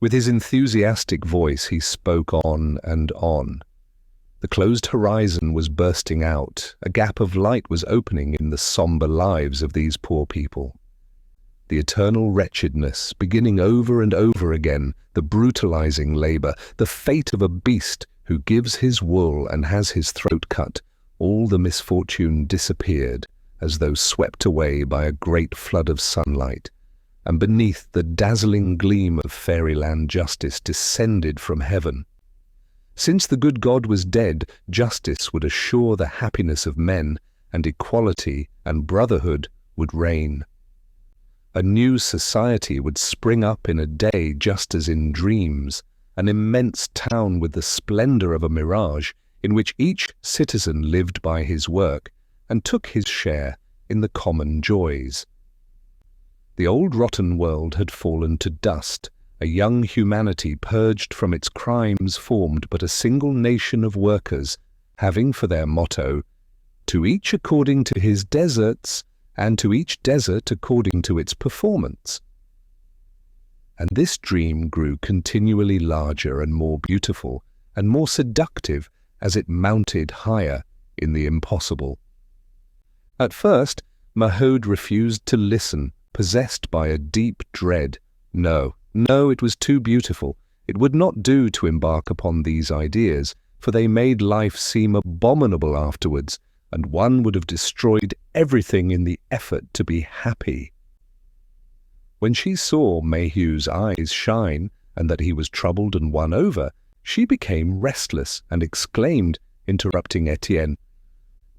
With his enthusiastic voice he spoke on and on. The closed horizon was bursting out, a gap of light was opening in the sombre lives of these poor people. The eternal wretchedness, beginning over and over again, the brutalizing labor, the fate of a beast who gives his wool and has his throat cut, all the misfortune disappeared, as though swept away by a great flood of sunlight, and beneath the dazzling gleam of fairyland justice descended from heaven. Since the good God was dead, justice would assure the happiness of men, and equality and brotherhood would reign. A new society would spring up in a day, just as in dreams, an immense town with the splendor of a mirage, in which each citizen lived by his work and took his share in the common joys. The old rotten world had fallen to dust. A young humanity purged from its crimes formed but a single nation of workers, having for their motto, "To each according to his deserts, and to each desert according to its performance." And this dream grew continually larger and more beautiful and more seductive as it mounted higher in the impossible. At first, Maheu refused to listen, possessed by a deep dread. No, it was too beautiful. It would not do to embark upon these ideas, for they made life seem abominable afterwards, and one would have destroyed everything in the effort to be happy. When she saw Maheu's eyes shine, and that he was troubled and won over, she became restless and exclaimed, interrupting Étienne,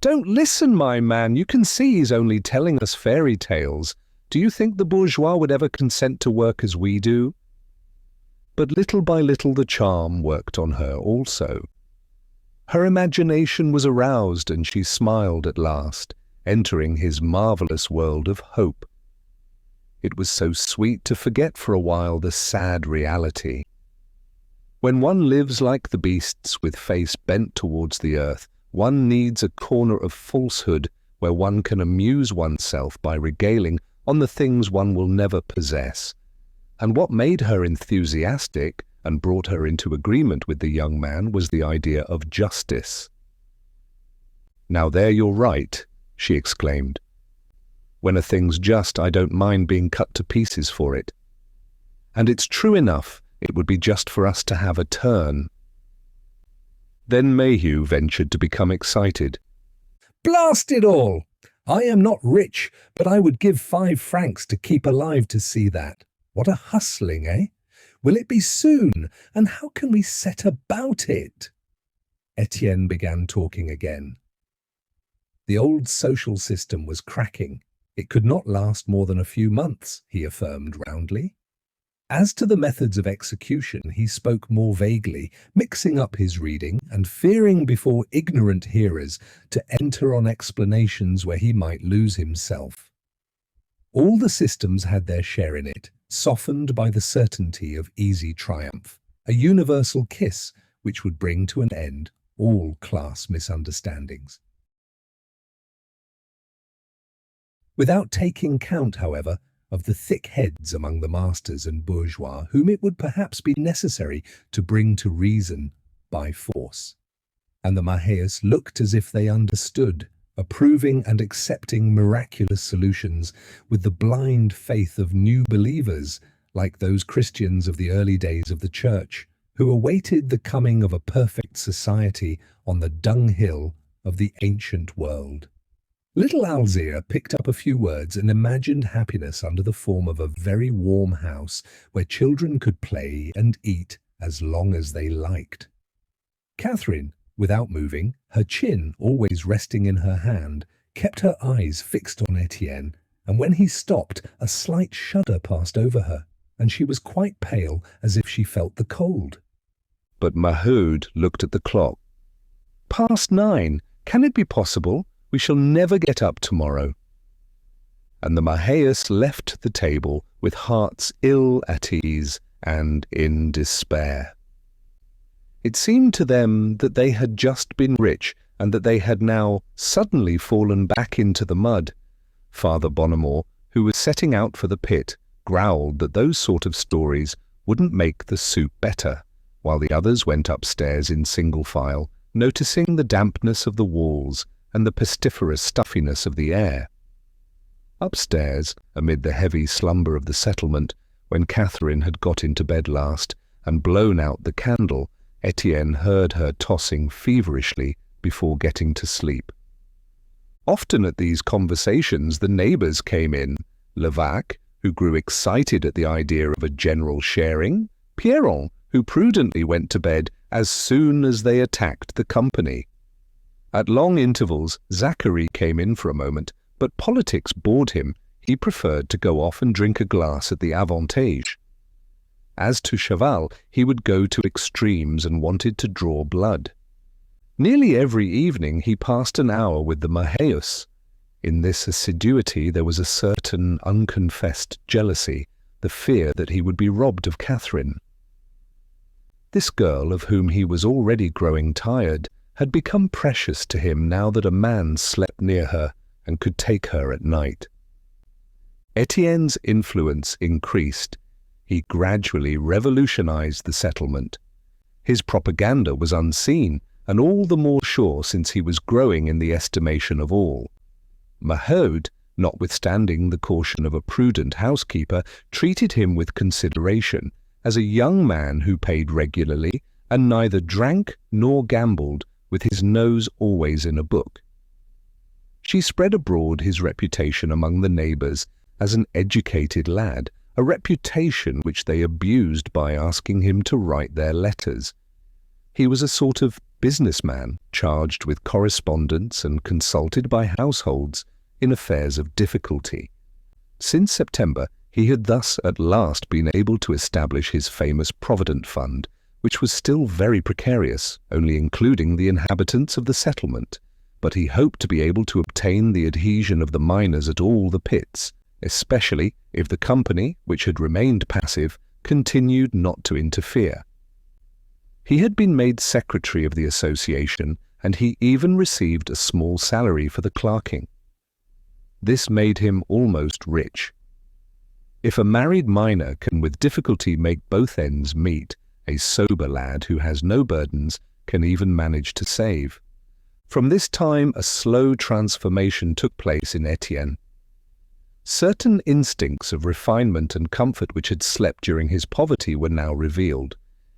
"Don't listen, my man, you can see he's only telling us fairy tales. Do you think the bourgeois would ever consent to work as we do?" But little by little the charm worked on her also. Her imagination was aroused, and she smiled at last, entering his marvelous world of hope. It was so sweet to forget for a while the sad reality. When one lives like the beasts with face bent towards the earth, one needs a corner of falsehood where one can amuse oneself by regaling on the things one will never possess. And what made her enthusiastic and brought her into agreement with the young man was the idea of justice. "Now there you're right," she exclaimed. When a thing's just, I don't mind being cut to pieces for it. And it's true enough, it would be just for us to have a turn. Then Maheu ventured to become excited. Blast it all! I am not rich, but I would give 5 francs to keep alive to see that. What a hustling, eh? Will it be soon? And how can we set about it? Étienne began talking again. The old social system was cracking. It could not last more than a few months, he affirmed roundly. As to the methods of execution, he spoke more vaguely, mixing up his reading and fearing before ignorant hearers to enter on explanations where he might lose himself. All the systems had their share in it, softened by the certainty of easy triumph, a universal kiss which would bring to an end all class misunderstandings. Without taking count, however, of the thick heads among the masters and bourgeois whom it would perhaps be necessary to bring to reason by force. And the Maheu's looked as if they understood, approving and accepting miraculous solutions with the blind faith of new believers, like those Christians of the early days of the Church, who awaited the coming of a perfect society on the dunghill of the ancient world. Little Alzire picked up a few words and imagined happiness under the form of a very warm house where children could play and eat as long as they liked. Catherine, without moving, her chin always resting in her hand, kept her eyes fixed on Étienne, and when he stopped, a slight shudder passed over her, and she was quite pale as if she felt the cold. But Maheu looked at the clock. "Past 9. Can it be possible? We shall never get up tomorrow." And the Maheu's left the table with hearts ill at ease and in despair. It seemed to them that they had just been rich and that they had now suddenly fallen back into the mud. Father Bonnemort, who was setting out for the pit, growled that those sort of stories wouldn't make the soup better, while the others went upstairs in single file, noticing the dampness of the walls and the pestiferous stuffiness of the air. Upstairs, amid the heavy slumber of the settlement, when Catherine had got into bed last and blown out the candle, Étienne heard her tossing feverishly before getting to sleep. Often at these conversations the neighbours came in, Levaque, who grew excited at the idea of a general sharing, Pierron, who prudently went to bed as soon as they attacked the company. At long intervals, Zachary came in for a moment, but politics bored him. He preferred to go off and drink a glass at the Avantage. As to Chaval, he would go to extremes and wanted to draw blood. Nearly every evening he passed an hour with the Maheu's. In this assiduity there was a certain unconfessed jealousy, the fear that he would be robbed of Catherine. This girl, of whom he was already growing tired, had become precious to him now that a man slept near her and could take her at night. Étienne's influence increased. He gradually revolutionized the settlement. His propaganda was unseen, and all the more sure since he was growing in the estimation of all. Maheu, notwithstanding the caution of a prudent housekeeper, treated him with consideration, as a young man who paid regularly and neither drank nor gambled, with his nose always in a book. She spread abroad his reputation among the neighbours as an educated lad, a reputation which they abused by asking him to write their letters. He was a sort of businessman, charged with correspondence and consulted by households in affairs of difficulty. Since September, he had thus at last been able to establish his famous Provident Fund, which was still very precarious, only including the inhabitants of the settlement, but he hoped to be able to obtain the adhesion of the miners at all the pits, especially if the company, which had remained passive, continued not to interfere. He had been made secretary of the association, and he even received a small salary for the clerking. This made him almost rich. If a married miner can with difficulty make both ends meet, a sober lad who has no burdens can even manage to save. From this time a slow transformation took place in Étienne. Certain instincts of refinement and comfort which had slept during his poverty were now revealed.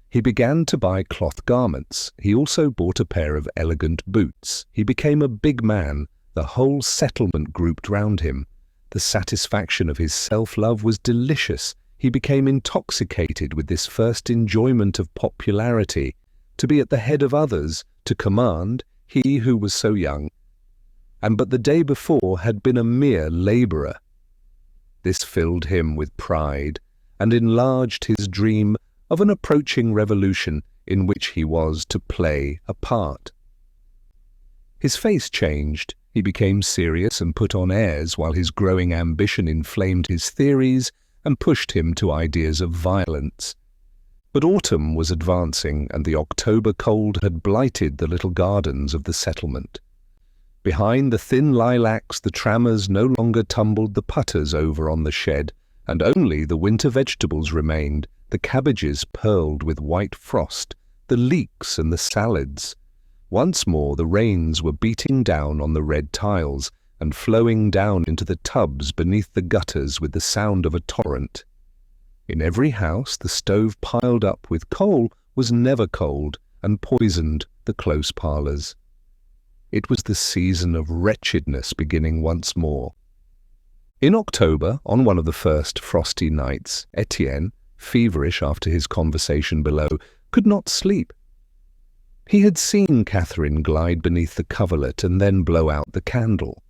He began to buy cloth garments. He also bought a pair of elegant boots. He became a big man. The whole settlement grouped round him. The satisfaction of his self-love was delicious. He became intoxicated with this first enjoyment of popularity, to be at the head of others, to command, he who was so young, and but the day before had been a mere labourer. This filled him with pride and enlarged his dream of an approaching revolution in which he was to play a part. His face changed. He became serious and put on airs, while his growing ambition inflamed his theories and pushed him to ideas of violence. But autumn was advancing, and the October cold had blighted the little gardens of the settlement. Behind the thin lilacs the trammers no longer tumbled the putters over on the shed, and only the winter vegetables remained, the cabbages pearled with white frost, the leeks and the salads. Once more the rains were beating down on the red tiles and flowing down into the tubs beneath the gutters with the sound of a torrent. In every house the stove piled up with coal was never cold and poisoned the close parlours. It was the season of wretchedness beginning once more. In October, on one of the first frosty nights, Étienne, feverish after his conversation below, could not sleep. He had seen Catherine glide beneath the coverlet and then blow out the candle.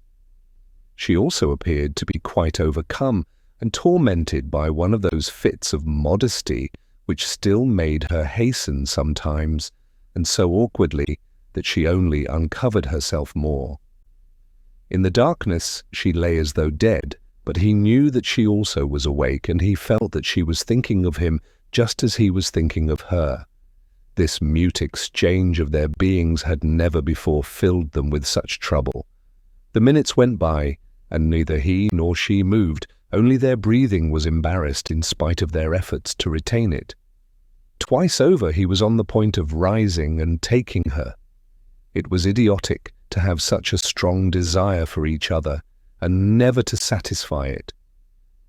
She also appeared to be quite overcome and tormented by one of those fits of modesty which still made her hasten sometimes, and so awkwardly that she only uncovered herself more. In the darkness she lay as though dead, but he knew that she also was awake, and he felt that she was thinking of him just as he was thinking of her. This mute exchange of their beings had never before filled them with such trouble. The minutes went by, and neither he nor she moved, only their breathing was embarrassed in spite of their efforts to retain it. Twice over he was on the point of rising and taking her. It was idiotic to have such a strong desire for each other, and never to satisfy it.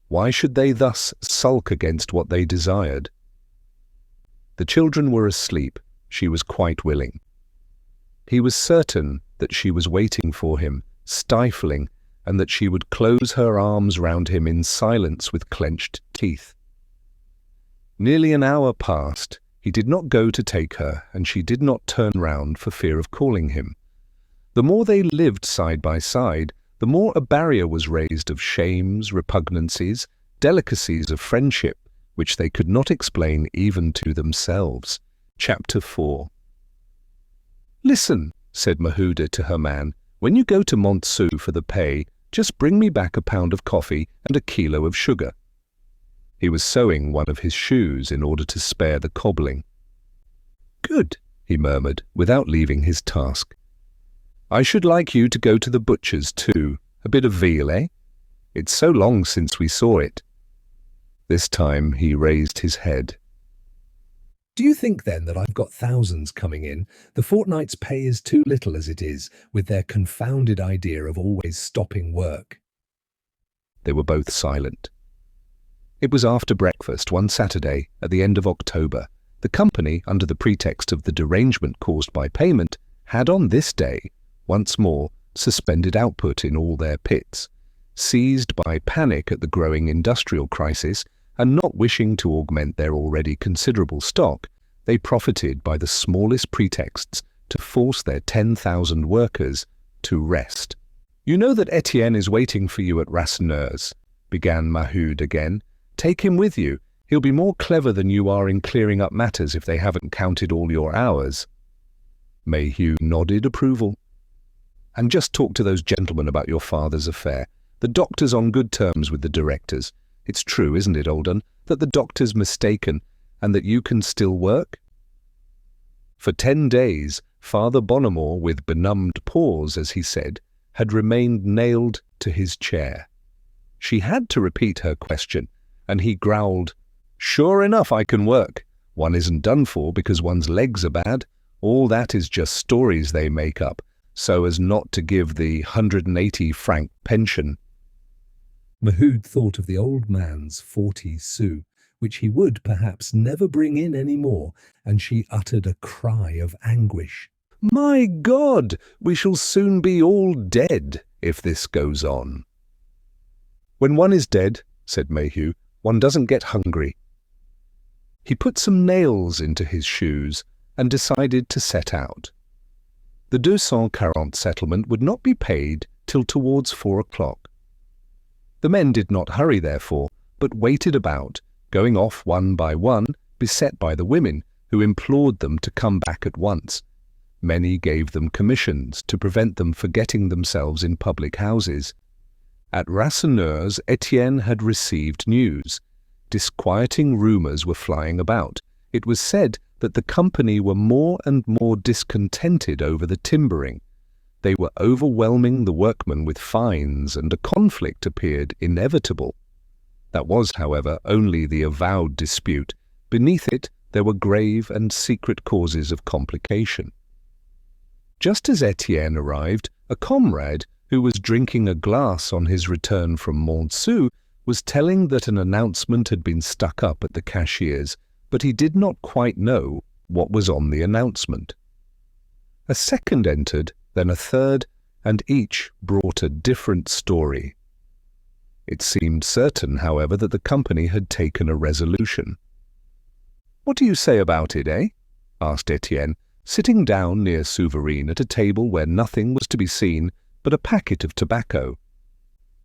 Why should they thus sulk against what they desired? The children were asleep. She was quite willing. He was certain that she was waiting for him, stifling, and that she would close her arms round him in silence with clenched teeth. Nearly an hour passed. He did not go to take her, and she did not turn round for fear of calling him. The more they lived side by side, the more a barrier was raised of shames, repugnancies, delicacies of friendship, which they could not explain even to themselves. Chapter 4. "Listen," said Maheu to her man, "when you go to Montsou for the pay, just bring me back a pound of coffee and a kilo of sugar." He was sewing one of his shoes in order to spare the cobbling. "Good," he murmured, without leaving his task. "I should like you to go to the butcher's too. A bit of veal, eh? It's so long since we saw it." This time he raised his head. Do you think then that I've got thousands coming in? The fortnight's pay is too little as it is, with their confounded idea of always stopping work. They were both silent. It was after breakfast one Saturday at the end of October. The company, under the pretext of the derangement caused by payment, had on this day, once more, suspended output in all their pits. Seized by panic at the growing industrial crisis, and not wishing to augment their already considerable stock, they profited by the smallest pretexts to force their 10,000 workers to rest. "You know that Étienne is waiting for you at Rasseneur's," began Maheu again. "Take him with you. He'll be more clever than you are in clearing up matters if they haven't counted all your hours." Maheu nodded approval. "And just talk to those gentlemen about your father's affair. The doctor's on good terms with the directors. It's true, isn't it, Olden, that the doctor's mistaken and that you can still work?" For 10 days, Father Bonnemort, with benumbed paws, as he said, had remained nailed to his chair. She had to repeat her question, and he growled, "Sure enough, I can work. One isn't done for because one's legs are bad. All that is just stories they make up, so as not to give the 180 franc pension." Maheu thought of the old man's 40 sous, which he would perhaps never bring in any more, and she uttered a cry of anguish. "My God, we shall soon be all dead if this goes on." "When one is dead," said Maheu, "one doesn't get hungry." He put some nails into his shoes and decided to set out. The 240 settlement would not be paid till towards 4 o'clock. The men did not hurry, therefore, but waited about, going off one by one, beset by the women, who implored them to come back at once. Many gave them commissions to prevent them forgetting themselves in public houses. At Rasseneur's, Étienne had received news. Disquieting rumours were flying about. It was said that the company were more and more discontented over the timbering. They were overwhelming the workmen with fines, and a conflict appeared inevitable. That was, however, only the avowed dispute. Beneath it, there were grave and secret causes of complication. Just as Étienne arrived, a comrade, who was drinking a glass on his return from Montsou, was telling that an announcement had been stuck up at the cashier's, but he did not quite know what was on the announcement. A second entered, then a third, and each brought a different story. It seemed certain, however, that the company had taken a resolution. "What do you say about it, eh?" asked Étienne, sitting down near Souvarine at a table where nothing was to be seen but a packet of tobacco.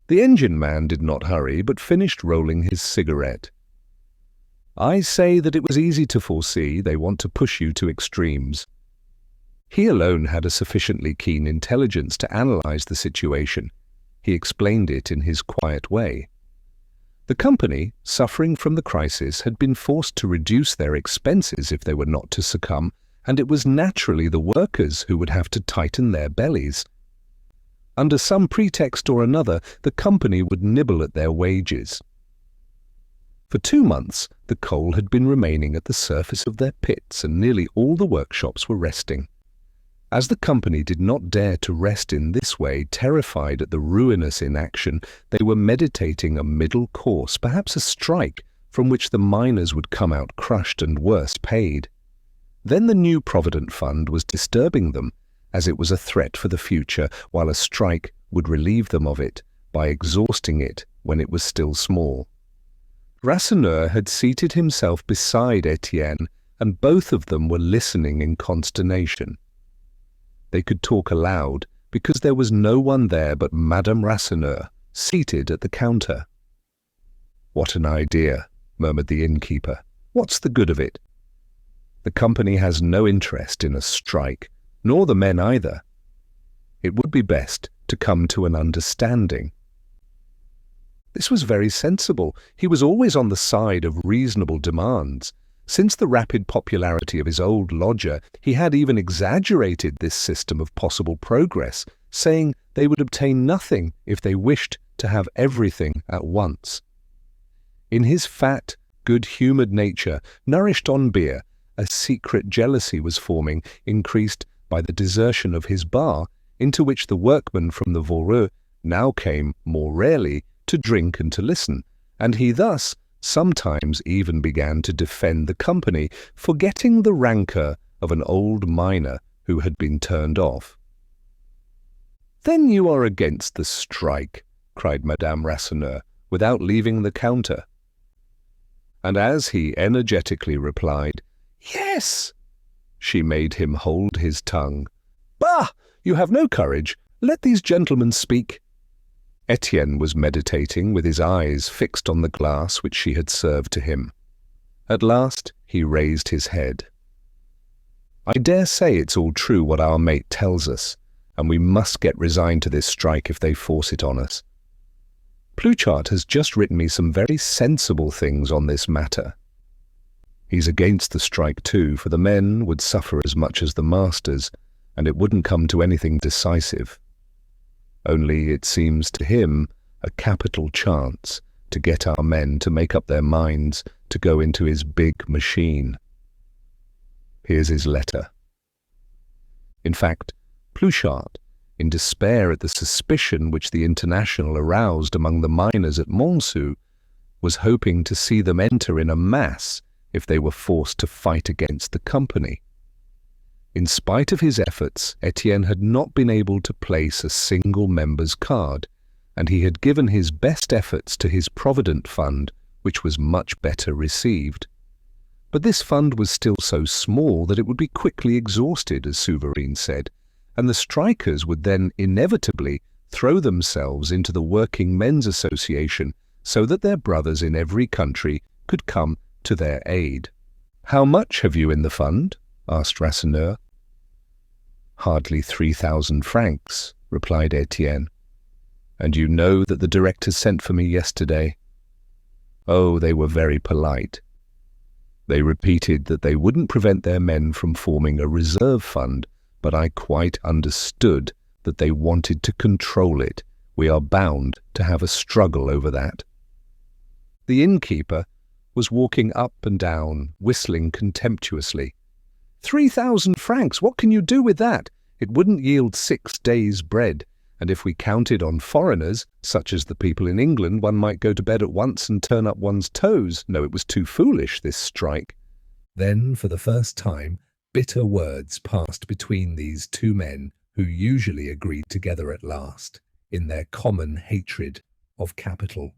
The engine man did not hurry, but finished rolling his cigarette. "I say that it was easy to foresee they want to push you to extremes." He alone had a sufficiently keen intelligence to analyze the situation. He explained it in his quiet way. The company, suffering from the crisis, had been forced to reduce their expenses if they were not to succumb, and it was naturally the workers who would have to tighten their bellies. Under some pretext or another, the company would nibble at their wages. For 2 months, the coal had been remaining at the surface of their pits, and nearly all the workshops were resting. As the company did not dare to rest in this way, terrified at the ruinous inaction, they were meditating a middle course, perhaps a strike, from which the miners would come out crushed and worse paid. Then the new Provident Fund was disturbing them, as it was a threat for the future, while a strike would relieve them of it by exhausting it when it was still small. Rasseneur had seated himself beside Étienne, and both of them were listening in consternation. They could talk aloud, because there was no one there but Madame Rasseneur, seated at the counter. "What an idea," murmured the innkeeper. "What's the good of it? The company has no interest in a strike, nor the men either. It would be best to come to an understanding." This was very sensible. He was always on the side of reasonable demands. Since the rapid popularity of his old lodger, he had even exaggerated this system of possible progress, saying they would obtain nothing if they wished to have everything at once. In his fat, good-humoured nature, nourished on beer, a secret jealousy was forming, increased by the desertion of his bar, into which the workmen from the Voreux now came, more rarely, to drink and to listen, and he thus sometimes even began to defend the company, forgetting the rancour of an old miner who had been turned off. "Then you are against the strike," cried Madame Rasseneur, without leaving the counter. And as he energetically replied, "Yes," she made him hold his tongue. "Bah! You have no courage. Let these gentlemen speak." Étienne was meditating, with his eyes fixed on the glass which she had served to him. At last he raised his head. "I dare say it's all true what our mate tells us, and we must get resigned to this strike if they force it on us. Pluchart has just written me some very sensible things on this matter. He's against the strike too, for the men would suffer as much as the masters, and it wouldn't come to anything decisive. Only it seems to him a capital chance to get our men to make up their minds to go into his big machine. Here's his letter. In fact, Pluchart, in despair at the suspicion which the International aroused among the miners at Montsou, was hoping to see them enter in a mass if they were forced to fight against the company. In spite of his efforts, Étienne had not been able to place a single member's card, and he had given his best efforts to his Provident Fund, which was much better received. But this fund was still so small that it would be quickly exhausted, as Souvarine said, and the strikers would then inevitably throw themselves into the Working Men's Association so that their brothers in every country could come to their aid. "How much have you in the fund?" asked Rasseneur. "Hardly 3,000 francs, replied Étienne. "And you know that the directors sent for me yesterday?" "Oh, they were very polite. They repeated that they wouldn't prevent their men from forming a reserve fund, but I quite understood that they wanted to control it. We are bound to have a struggle over that." The innkeeper was walking up and down, whistling contemptuously. 3,000 francs, what can you do with that? It wouldn't yield 6 days' bread, and if we counted on foreigners, such as the people in England, one might go to bed at once and turn up one's toes. No, it was too foolish, this strike. Then, for the first time, bitter words passed between these two men who usually agreed together at last, in their common hatred of capital.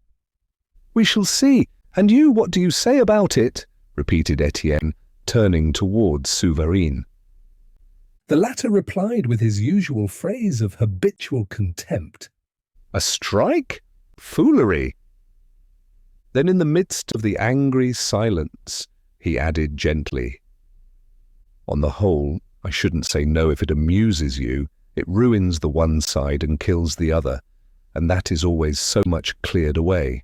"We shall see. And you, what do you say about it?" repeated Étienne, turning towards Souvarine. The latter replied with his usual phrase of habitual contempt. "A strike? Foolery!" Then in the midst of the angry silence, he added gently, "On the whole, I shouldn't say no if it amuses you. It ruins the one side and kills the other, and that is always so much cleared away.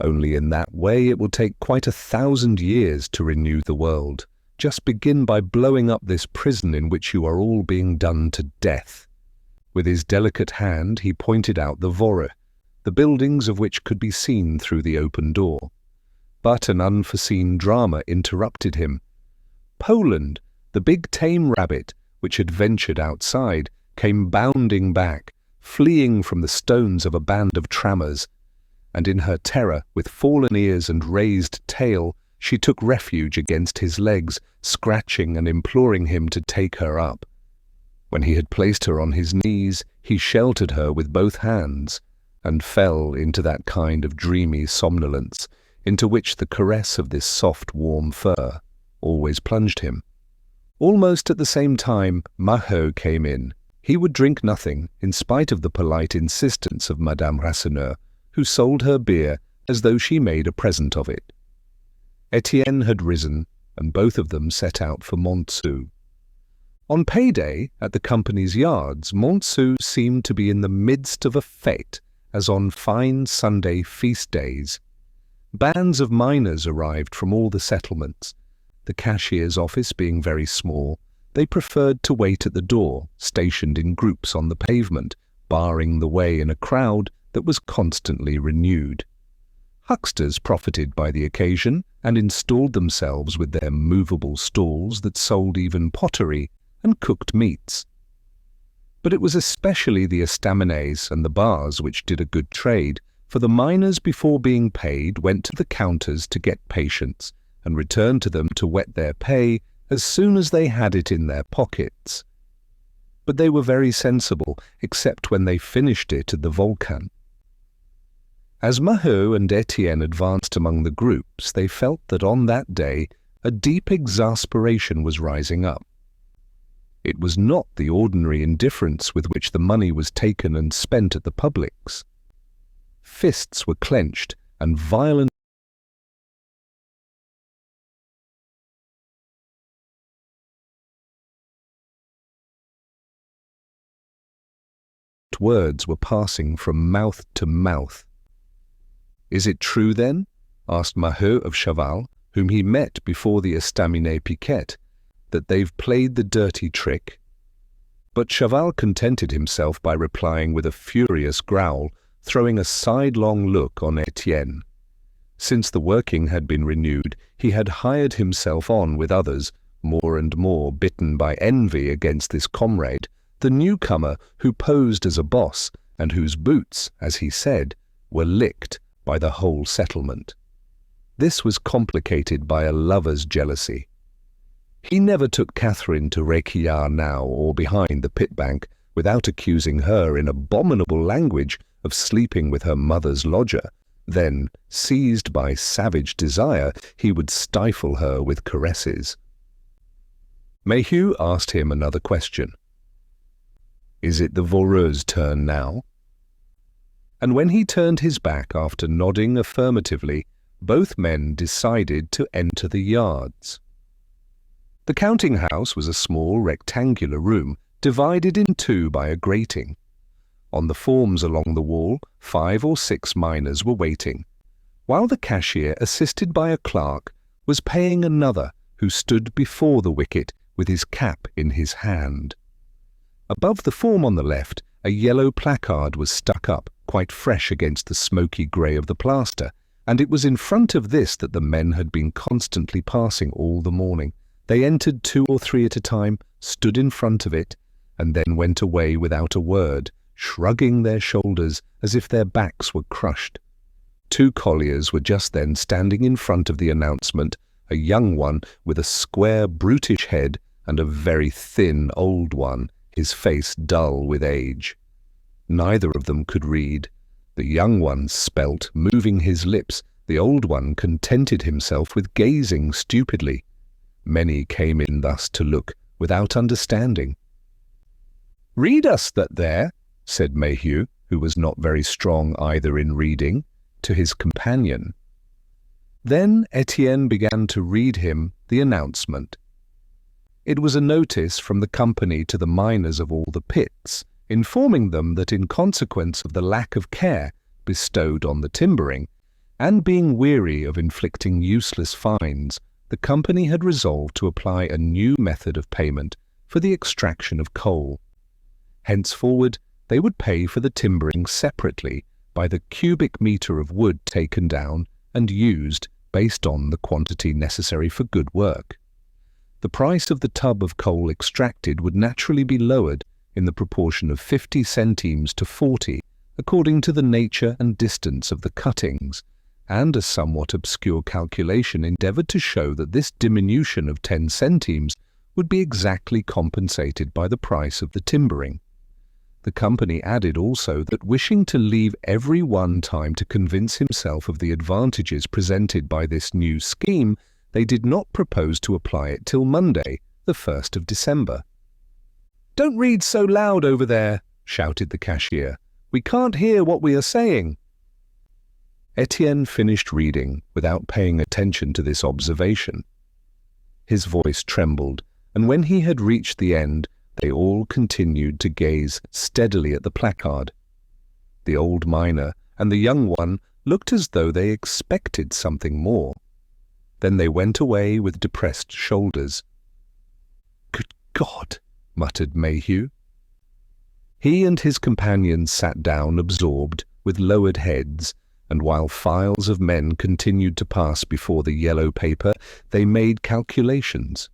Only in that way it will take quite 1,000 years to renew the world. Just begin by blowing up this prison in which you are all being done to death." With his delicate hand he pointed out the Voreux, the buildings of which could be seen through the open door. But an unforeseen drama interrupted him. Poland, the big tame rabbit which had ventured outside, came bounding back, fleeing from the stones of a band of trammers, and in her terror, with fallen ears and raised tail, she took refuge against his legs, scratching and imploring him to take her up. When he had placed her on his knees, he sheltered her with both hands, and fell into that kind of dreamy somnolence into which the caress of this soft, warm fur always plunged him. Almost at the same time, Maheu came in. He would drink nothing, in spite of the polite insistence of Madame Rasseneur, who sold her beer as though she made a present of it. Étienne had risen, and both of them set out for Montsou. On payday, at the company's yards, Montsou seemed to be in the midst of a fête, as on fine Sunday feast days. Bands of miners arrived from all the settlements. The cashier's office being very small, they preferred to wait at the door, stationed in groups on the pavement, barring the way in a crowd that was constantly renewed. Hucksters profited by the occasion and installed themselves with their movable stalls that sold even pottery and cooked meats. But it was especially the estaminets and the bars which did a good trade, for the miners before being paid went to the counters to get patience and returned to them to wet their pay as soon as they had it in their pockets. But they were very sensible, except when they finished it at the Volcan. As Maheu and Étienne advanced among the groups, they felt that on that day a deep exasperation was rising up. It was not the ordinary indifference with which the money was taken and spent at the publics. Fists were clenched and violent words were passing from mouth to mouth. "Is it true, then?" asked Maheu of Chaval, whom he met before the estaminet piquette, "that they've played the dirty trick?" But Chaval contented himself by replying with a furious growl, throwing a sidelong look on Étienne. Since the working had been renewed, he had hired himself on with others, more and more bitten by envy against this comrade, the newcomer who posed as a boss and whose boots, as he said, were licked by the whole settlement. This was complicated by a lover's jealousy. He never took Catherine to Requillart now or behind the pit bank without accusing her in abominable language of sleeping with her mother's lodger. Then, seized by savage desire, he would stifle her with caresses. Maheu asked him another question. "Is it the Voreux's turn now?" And when he turned his back after nodding affirmatively, both men decided to enter the yards. The counting house was a small rectangular room divided in two by a grating. On the forms along the wall, 5 or 6 miners were waiting, while the cashier, assisted by a clerk, was paying another who stood before the wicket with his cap in his hand. Above the form on the left, a yellow placard was stuck up, quite fresh against the smoky grey of the plaster, and it was in front of this that the men had been constantly passing all the morning. They entered 2 or 3 at a time, stood in front of it, and then went away without a word, shrugging their shoulders as if their backs were crushed. 2 colliers were just then standing in front of the announcement, a young one with a square, brutish head and a very thin old one, his face dull with age. Neither of them could read. The young one spelt, moving his lips. The old one contented himself with gazing stupidly. Many came in thus to look, without understanding. "Read us that there," said Maheu, who was not very strong either in reading, to his companion. Then Étienne began to read him the announcement. It was a notice from the company to the miners of all the pits, informing them that in consequence of the lack of care bestowed on the timbering, and being weary of inflicting useless fines, the company had resolved to apply a new method of payment for the extraction of coal. Henceforward, they would pay for the timbering separately by the cubic metre of wood taken down and used based on the quantity necessary for good work. The price of the tub of coal extracted would naturally be lowered in the proportion of 50 centimes to 40, according to the nature and distance of the cuttings, and a somewhat obscure calculation endeavoured to show that this diminution of 10 centimes would be exactly compensated by the price of the timbering. The company added also that, wishing to leave every one time to convince himself of the advantages presented by this new scheme, they did not propose to apply it till Monday, the 1st of December. "Don't read so loud over there," shouted the cashier. "We can't hear what we are saying." Étienne finished reading without paying attention to this observation. His voice trembled, and when he had reached the end, they all continued to gaze steadily at the placard. The old miner and the young one looked as though they expected something more. Then they went away with depressed shoulders. "Good God!" muttered Maheu. He and his companions sat down absorbed, with lowered heads, and while files of men continued to pass before the yellow paper, they made calculations.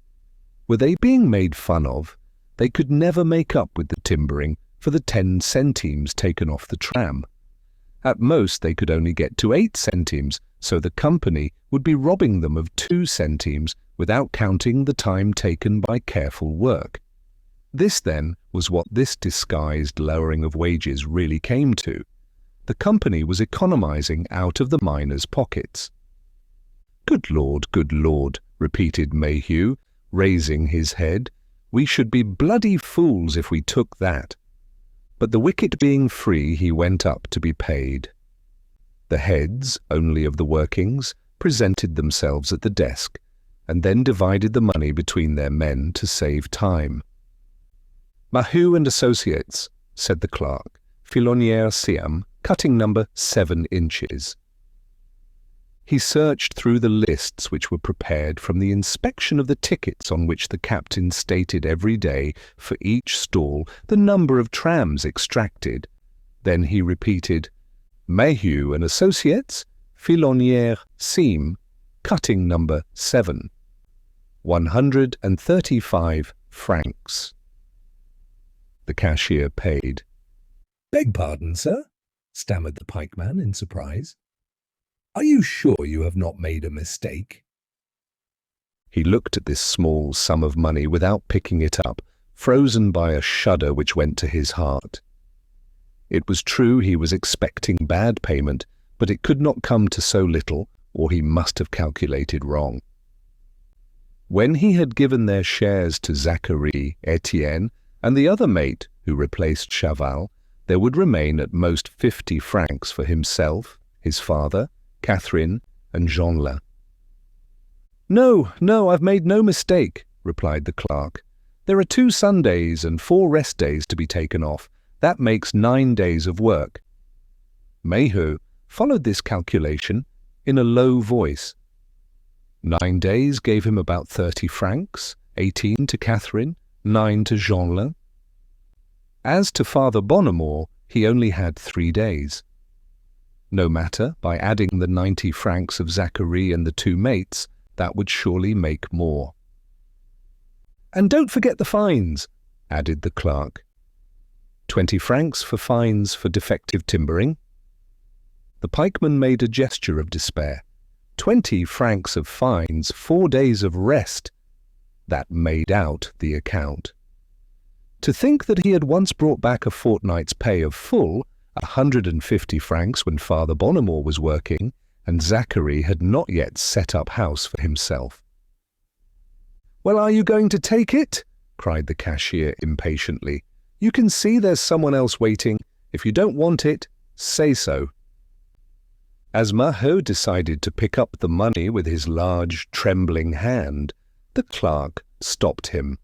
Were they being made fun of? They could never make up with the timbering for the 10 centimes taken off the tram. At most they could only get to 8 centimes, so the company would be robbing them of 2 centimes without counting the time taken by careful work. This, then, was what this disguised lowering of wages really came to. The company was economizing out of the miners' pockets. Good Lord," repeated Maheu, raising his head. "We should be bloody fools if we took that." But the wicket being free, he went up to be paid. The heads, only of the workings, presented themselves at the desk, and then divided the money between their men to save time. "Maheu and Associates," said the clerk, "Filonnière Siam, cutting number 7 inches. He searched through the lists which were prepared from the inspection of the tickets on which the captain stated every day for each stall the number of trams extracted. Then he repeated, "Maheu and Associates, Filonnière Siam, cutting number 7. 135 francs. The cashier paid. "Beg pardon, sir," stammered the pikeman in surprise. "Are you sure you have not made a mistake?" He looked at this small sum of money without picking it up, frozen by a shudder which went to his heart. It was true he was expecting bad payment, but it could not come to so little, or he must have calculated wrong. When he had given their shares to Zachary, Étienne, and the other mate who replaced Chaval, there would remain at most 50 francs for himself, his father, Catherine, and Jeanlin. No, I've made no mistake," replied the clerk. "There are 2 Sundays and 4 rest days to be taken off. That makes 9 days of work." Maheu followed this calculation in a low voice. 9 days gave him about 30 francs, 18 to Catherine, 9 to Jeanlin. As to Father Bonnemort, he only had 3 days. No matter, by adding the 90 francs of Zachary and the 2 mates, that would surely make more. "And don't forget the fines," added the clerk. 20 francs for fines for defective timbering. The pikeman made a gesture of despair. 20 francs of fines, 4 days of rest. That made out the account. To think that he had once brought back a fortnight's pay of full, 150 francs when Father Bonnemort was working, and Zachary had not yet set up house for himself. "Well, are you going to take it?" cried the cashier impatiently. "You can see there's someone else waiting. If you don't want it, say so." As Maheu decided to pick up the money with his large, trembling hand, the clerk stopped him.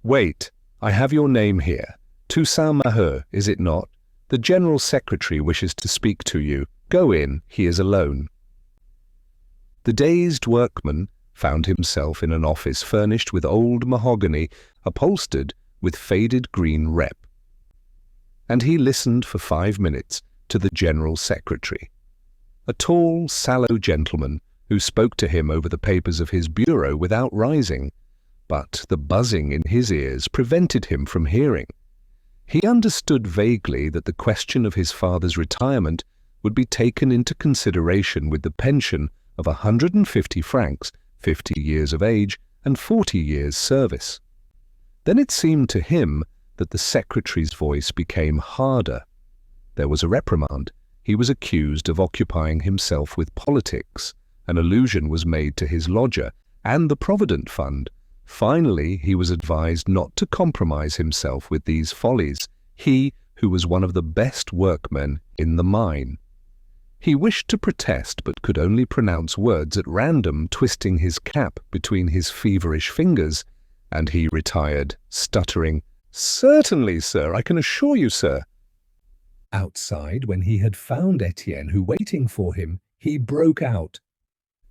"Wait, I have your name here. Toussaint Maheu, is it not? The General Secretary wishes to speak to you. Go in, he is alone." The dazed workman found himself in an office furnished with old mahogany, upholstered with faded green rep. And he listened for 5 minutes to the General Secretary, a tall, sallow gentleman who spoke to him over the papers of his bureau without rising, but the buzzing in his ears prevented him from hearing. He understood vaguely that the question of his father's retirement would be taken into consideration with the pension of 150 francs, 50 years of age, and 40 years' service. Then it seemed to him that the secretary's voice became harder. There was a reprimand. He was accused of occupying himself with politics. An allusion was made to his lodger and the Provident Fund. Finally, he was advised not to compromise himself with these follies, he who was one of the best workmen in the mine. He wished to protest, but could only pronounce words at random, twisting his cap between his feverish fingers, and he retired, stuttering, "Certainly, sir, I can assure you, sir." Outside, when he had found Étienne, who waiting for him, he broke out.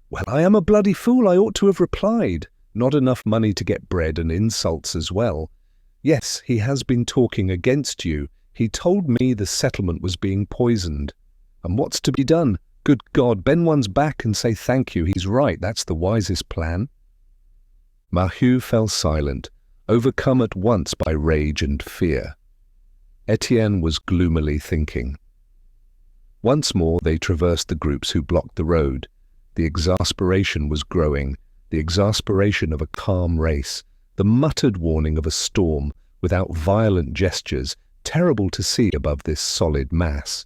"Well, I am a bloody fool, I ought to have replied. Not enough money to get bread and insults as well. Yes, he has been talking against you. He told me the settlement was being poisoned. And what's to be done? Good God, bend one's back and say thank you. He's right, that's the wisest plan." Maheu fell silent, overcome at once by rage and fear. Étienne was gloomily thinking. Once more they traversed the groups who blocked the road. The exasperation was growing, the exasperation of a calm race, the muttered warning of a storm, without violent gestures, terrible to see above this solid mass.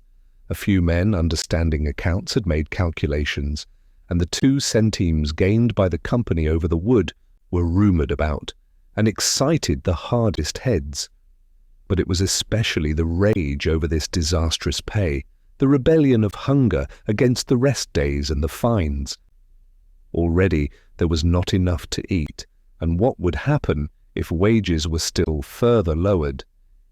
A few men, understanding accounts, had made calculations, and the 2 centimes gained by the company over the wood were rumoured about, and excited the hardest heads. But it was especially the rage over this disastrous pay, the rebellion of hunger against the rest days and the fines. Already there was not enough to eat, and what would happen if wages were still further lowered?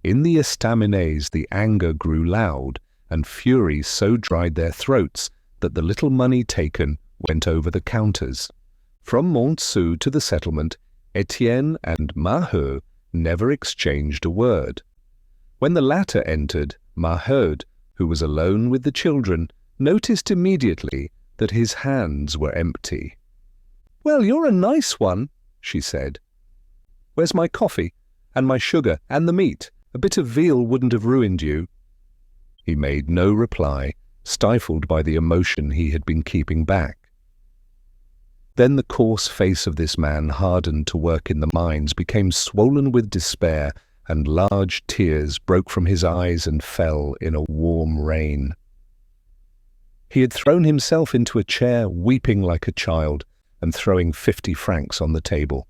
In the estaminets the anger grew loud, and fury so dried their throats that the little money taken went over the counters. From Montsou to the settlement, Étienne and Maheu never exchanged a word. When the latter entered, Maheu, who was alone with the children, noticed immediately that his hands were empty. "Well, you're a nice one," she said. "Where's my coffee? and my sugar, and the meat. A bit of veal wouldn't have ruined you." He made no reply, stifled by the emotion he had been keeping back. Then the coarse face of this man, hardened to work in the mines, became swollen with despair, and large tears broke from his eyes and fell in a warm rain. He had thrown himself into a chair, weeping like a child, and throwing 50 francs on the table.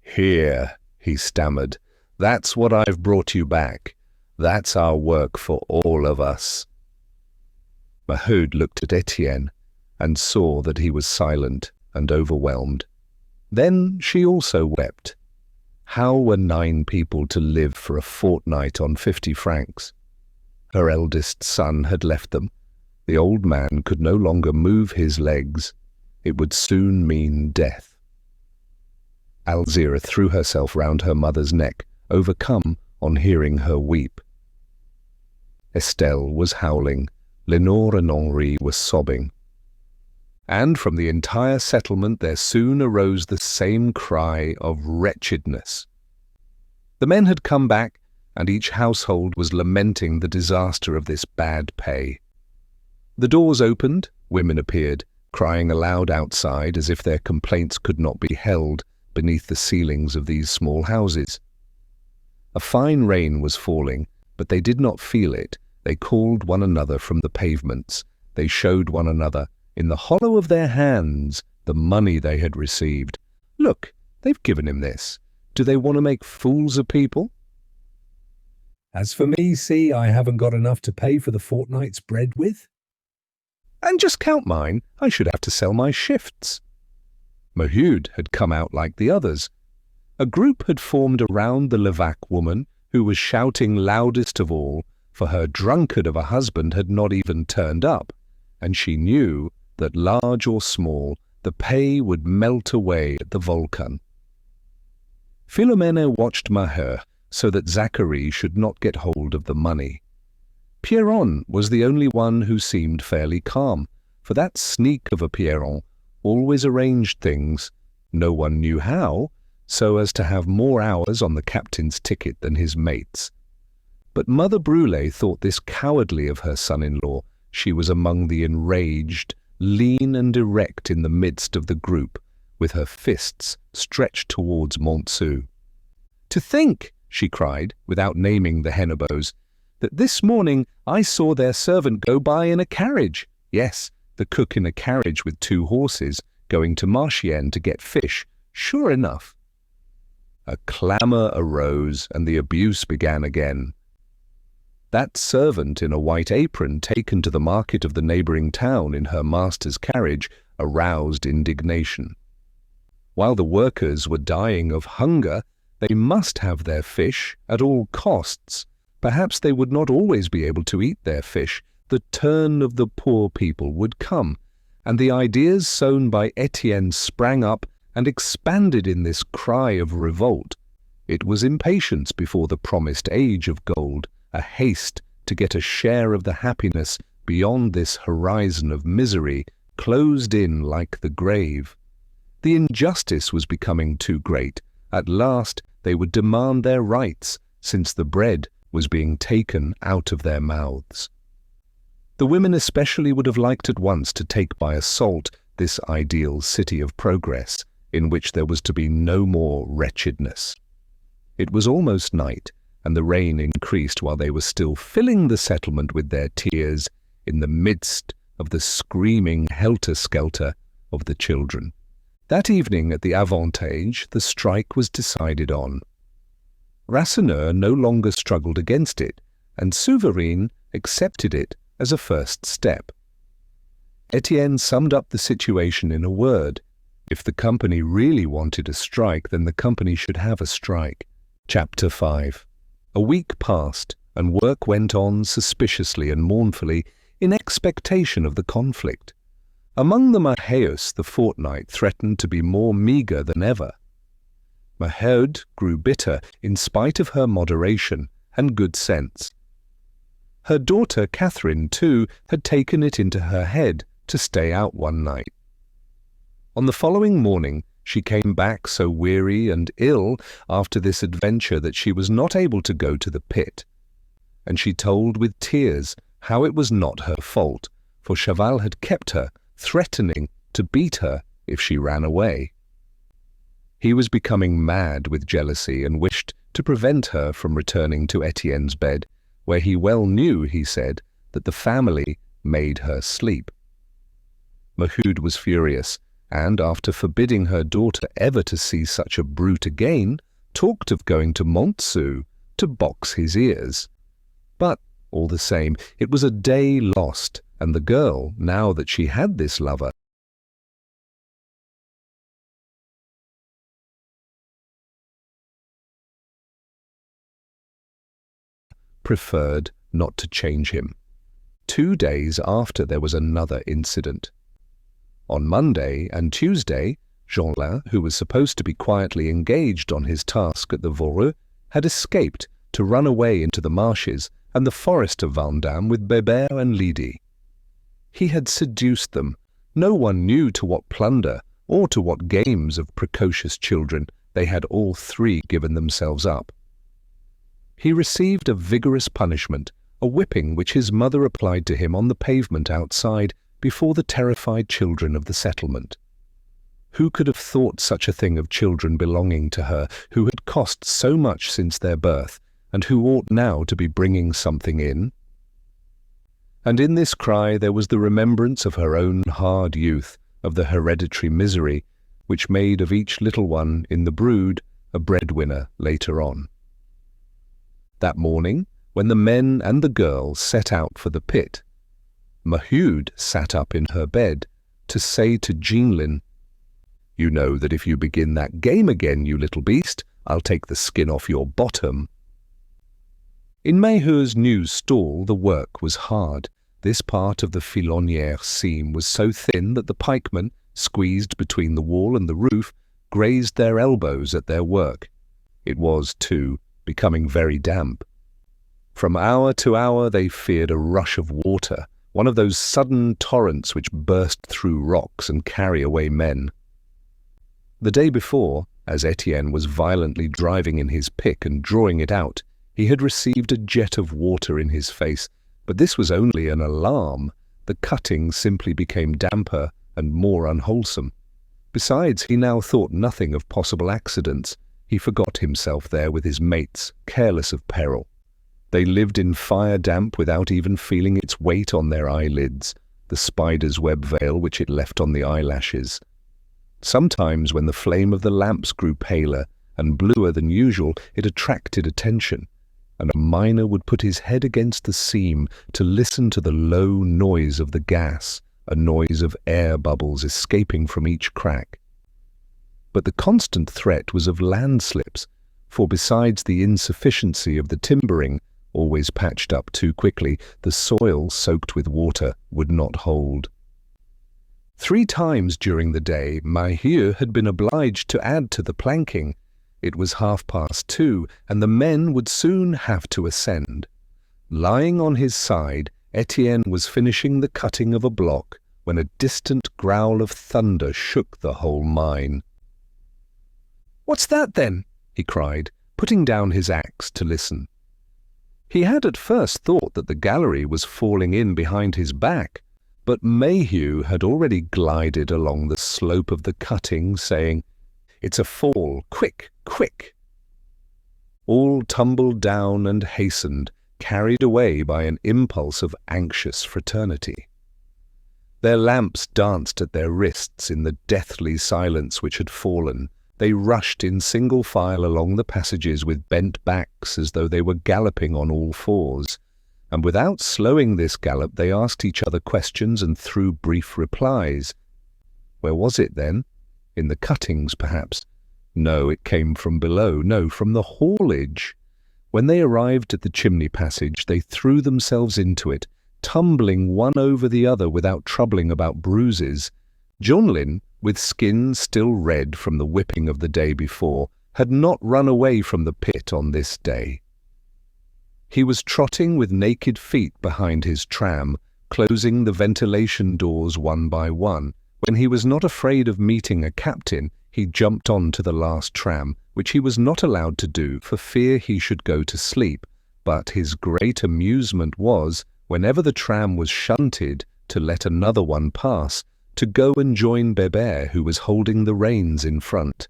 "Here," he stammered, "that's what I've brought you back. That's our work for all of us." Maheu looked at Étienne and saw that he was silent and overwhelmed. Then she also wept. How were 9 people to live for a fortnight on 50 francs? Her eldest son had left them. The old man could no longer move his legs. It would soon mean death. Alzira threw herself round her mother's neck, overcome on hearing her weep. Estelle was howling. Lenore and Henri were sobbing. And from the entire settlement there soon arose the same cry of wretchedness. The men had come back, and each household was lamenting the disaster of this bad pay. The doors opened, women appeared, crying aloud outside as if their complaints could not be held beneath the ceilings of these small houses. A fine rain was falling, but they did not feel it. They called one another from the pavements. They showed one another, in the hollow of their hands, the money they had received. "Look, they've given him this. Do they want to make fools of people?" "As for me, see, I haven't got enough to pay for the fortnight's bread with." "And just count mine. I should have to sell my shifts." Maheu had come out like the others. A group had formed around the Levaque woman, who was shouting loudest of all, for her drunkard of a husband had not even turned up, and she knew that, large or small, the pay would melt away at the Volcan. Philomena watched Maheu so that Zachary should not get hold of the money. Pierron was the only one who seemed fairly calm, for that sneak of a Pierron always arranged things, no one knew how, so as to have more hours on the captain's ticket than his mates. But Mother Brûlé thought this cowardly of her son-in-law. She was among the enraged, lean and erect in the midst of the group, with her fists stretched towards Montsou. "To think," she cried, without naming the Hennebos, "that this morning I saw their servant go by in a carriage. Yes, the cook in a carriage with 2 horses, going to Marchienne to get fish. Sure enough." A clamour arose, and the abuse began again. That servant in a white apron taken to the market of the neighbouring town in her master's carriage aroused indignation. While the workers were dying of hunger, they must have their fish at all costs. Perhaps they would not always be able to eat their fish. The turn of the poor people would come, and the ideas sown by Étienne sprang up and expanded in this cry of revolt. It was impatience before the promised age of gold, a haste to get a share of the happiness beyond this horizon of misery, closed in like the grave. The injustice was becoming too great. At last they would demand their rights, since the bread was being taken out of their mouths. The women especially would have liked at once to take by assault this ideal city of progress, in which there was to be no more wretchedness. It was almost night, and the rain increased while they were still filling the settlement with their tears in the midst of the screaming helter-skelter of the children. That evening at the Avantage, the strike was decided on. Rasseneur no longer struggled against it, and Souverine accepted it as a first step. Étienne summed up the situation in a word. If the company really wanted a strike, then the company should have a strike. Chapter 5. A week passed, and work went on suspiciously and mournfully in expectation of the conflict. Among the Maheus, the fortnight threatened to be more meagre than ever. Maheu grew bitter in spite of her moderation and good sense. Her daughter Catherine, too, had taken it into her head to stay out one night. On the following morning, She came back so weary and ill after this adventure that she was not able to go to the pit. And she told with tears how it was not her fault, for Chaval had kept her, threatening to beat her if she ran away. He was becoming mad with jealousy and wished to prevent her from returning to Étienne's bed, where he well knew, he said, that the family made her sleep. Maheu was furious, and after forbidding her daughter ever to see such a brute again, talked of going to Montsou to box his ears. But, all the same, it was a day lost, and the girl, now that she had this lover, preferred not to change him. 2 days after, there was another incident. On Monday and Tuesday, Jeanlin, who was supposed to be quietly engaged on his task at the Voreux, had escaped to run away into the marshes and the forest of Vandame with Bébert and Lydie. He had seduced them. No one knew to what plunder or to what games of precocious children they had all three given themselves up. He received a vigorous punishment, a whipping which his mother applied to him on the pavement outside before the terrified children of the settlement. Who could have thought such a thing of children belonging to her, who had cost so much since their birth, and who ought now to be bringing something in? And in this cry there was the remembrance of her own hard youth, of the hereditary misery, which made of each little one in the brood a breadwinner later on. That morning, when the men and the girl set out for the pit, Maheu sat up in her bed to say to Jeanlin, "You know that if you begin that game again, you little beast, I'll take the skin off your bottom." In Maheu's new stall the work was hard. This part of the filonnière seam was so thin that the pikemen, squeezed between the wall and the roof, grazed their elbows at their work. It was, too, becoming very damp. From hour to hour they feared a rush of water, one of those sudden torrents which burst through rocks and carry away men. The day before, as Étienne was violently driving in his pick and drawing it out, he had received a jet of water in his face, but this was only an alarm. The cutting simply became damper and more unwholesome. Besides, he now thought nothing of possible accidents. He forgot himself there with his mates, careless of peril. They lived in fire damp without even feeling its weight on their eyelids, the spider's web veil which it left on the eyelashes. Sometimes, when the flame of the lamps grew paler and bluer than usual, it attracted attention, and a miner would put his head against the seam to listen to the low noise of the gas, a noise of air bubbles escaping from each crack. But the constant threat was of landslips, for besides the insufficiency of the timbering, always patched up too quickly, the soil soaked with water would not hold. 3 times during the day Maheu had been obliged to add to the planking. It was 2:30, and the men would soon have to ascend. Lying on his side, Étienne was finishing the cutting of a block when a distant growl of thunder shook the whole mine. "What's that, then?" he cried, putting down his axe to listen. He had at first thought that the gallery was falling in behind his back, but Maheu had already glided along the slope of the cutting, saying, "It's a fall, quick, quick!" All tumbled down and hastened, carried away by an impulse of anxious fraternity. Their lamps danced at their wrists in the deathly silence which had fallen. They rushed in single file along the passages with bent backs as though they were galloping on all fours, and without slowing this gallop they asked each other questions and threw brief replies. Where was it then? In the cuttings, perhaps? No, it came from below. No, from the haulage. When they arrived at the chimney passage, they threw themselves into it, tumbling one over the other without troubling about bruises. Jeanlin, with skin still red from the whipping of the day before, had not run away from the pit on this day. He was trotting with naked feet behind his tram, closing the ventilation doors one by one, When he was not afraid of meeting a captain, he jumped on to the last tram, which he was not allowed to do for fear he should go to sleep. But his great amusement was, whenever the tram was shunted to let another one pass, to go and join Bébert, who was holding the reins in front.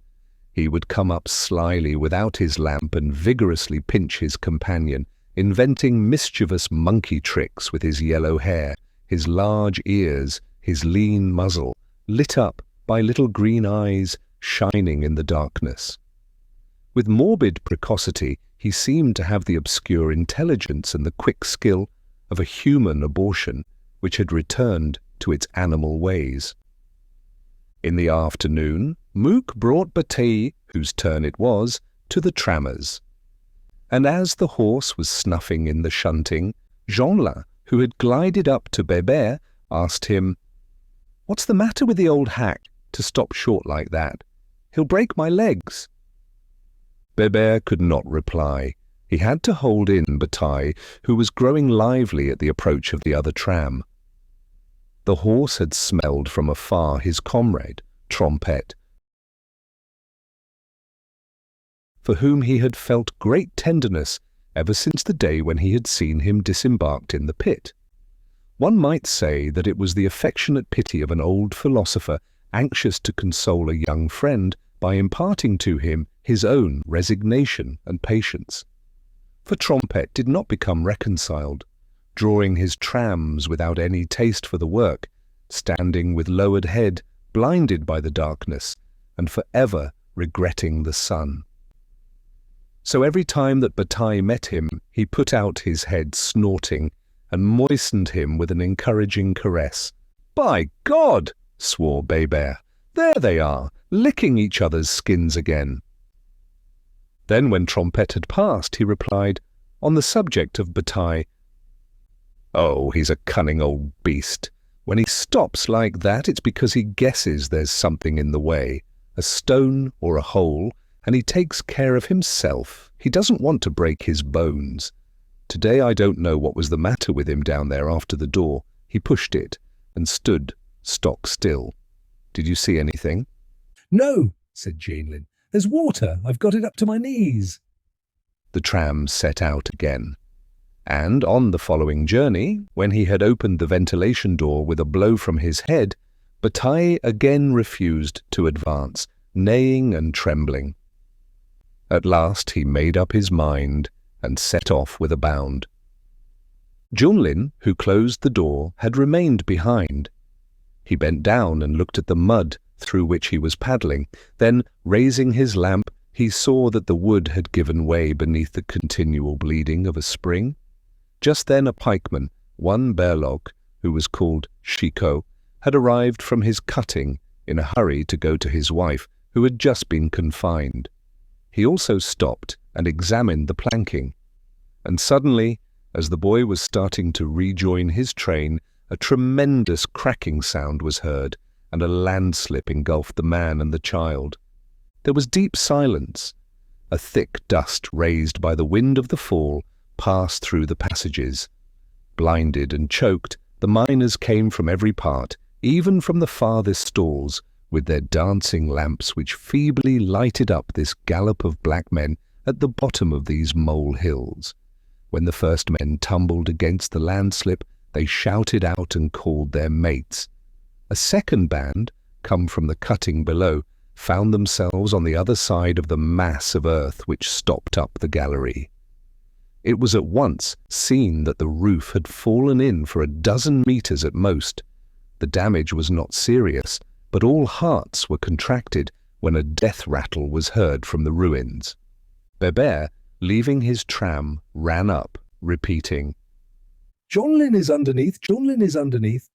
He would come up slyly without his lamp and vigorously pinch his companion, inventing mischievous monkey tricks with his yellow hair, his large ears, his lean muzzle, lit up by little green eyes shining in the darkness. With morbid precocity, he seemed to have the obscure intelligence and the quick skill of a human abortion, which had returned to its animal ways. In the afternoon, Mook brought Bataille, whose turn it was, to the trammers. And as the horse was snuffing in the shunting, Jeanlin, who had glided up to Bébert, asked him, "What's the matter with the old hack to stop short like that? He'll break my legs." Bébert could not reply. He had to hold in Bataille, who was growing lively at the approach of the other tram. The horse had smelled from afar his comrade, Trompette, for whom he had felt great tenderness ever since the day when he had seen him disembarked in the pit. One might say that it was the affectionate pity of an old philosopher anxious to console a young friend by imparting to him his own resignation and patience. For Trompette did not become reconciled, drawing his trams without any taste for the work, standing with lowered head, blinded by the darkness, and forever regretting the sun. So every time that Bataille met him, he put out his head snorting, and moistened him with an encouraging caress. "By God!" swore Bébert. "There they are, licking each other's skins again." Then when Trompette had passed, he replied, on the subject of Bataille, "Oh, he's a cunning old beast. When he stops like that, it's because he guesses there's something in the way, a stone or a hole, and he takes care of himself. He doesn't want to break his bones. Today I don't know what was the matter with him down there after the door. He pushed it and stood stock still. Did you see anything?" "No," said Jeanlin. "There's water. I've got it up to my knees." The tram set out again. And on the following journey, when he had opened the ventilation door with a blow from his head, Bataille again refused to advance, neighing and trembling. At last he made up his mind and set off with a bound. Jeanlin, who closed the door, had remained behind. He bent down and looked at the mud through which he was paddling. Then, raising his lamp, he saw that the wood had given way beneath the continual bleeding of a spring. Just then a pikeman, one Berloque, who was called Chicot, had arrived from his cutting in a hurry to go to his wife, who had just been confined. He also stopped and examined the planking. And suddenly, as the boy was starting to rejoin his train, a tremendous cracking sound was heard, and a landslip engulfed the man and the child. There was deep silence. A thick dust raised by the wind of the fall passed through the passages. Blinded and choked, the miners came from every part, even from the farthest stalls, with their dancing lamps which feebly lighted up this gallop of black men at the bottom of these mole hills. When the first men tumbled against the landslip, they shouted out and called their mates. A second band, come from the cutting below, found themselves on the other side of the mass of earth which stopped up the gallery. It was at once seen that the roof had fallen in for a dozen meters at most. The damage was not serious, but all hearts were contracted when a death rattle was heard from the ruins. Bébert, leaving his tram, ran up, repeating, "Jeanlin is underneath, Jeanlin is underneath."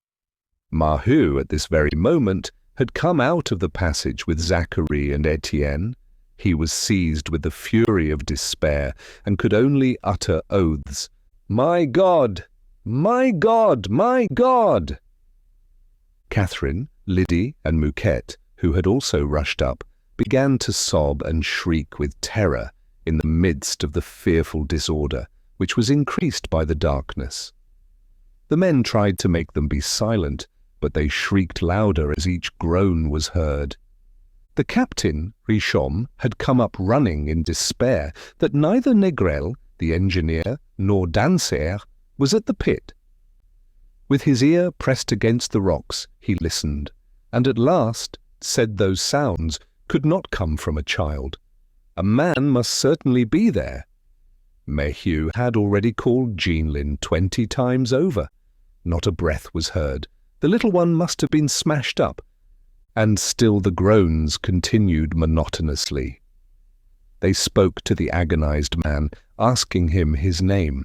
Maheu, at this very moment, had come out of the passage with Zachary and Étienne. He was seized with the fury of despair and could only utter oaths. "My God! My God! My God!" Catherine, Lydie, and Mouquette, who had also rushed up, began to sob and shriek with terror in the midst of the fearful disorder, which was increased by the darkness. The men tried to make them be silent, but they shrieked louder as each groan was heard. The captain, Richomme, had come up running in despair that neither Négrel, the engineer, nor Dansaert was at the pit. With his ear pressed against the rocks, he listened, and at last said those sounds could not come from a child. A man must certainly be there. Maheu had already called Jeanlin 20 times over. Not a breath was heard. The little one must have been smashed up. And still the groans continued monotonously. They spoke to the agonized man, asking him his name.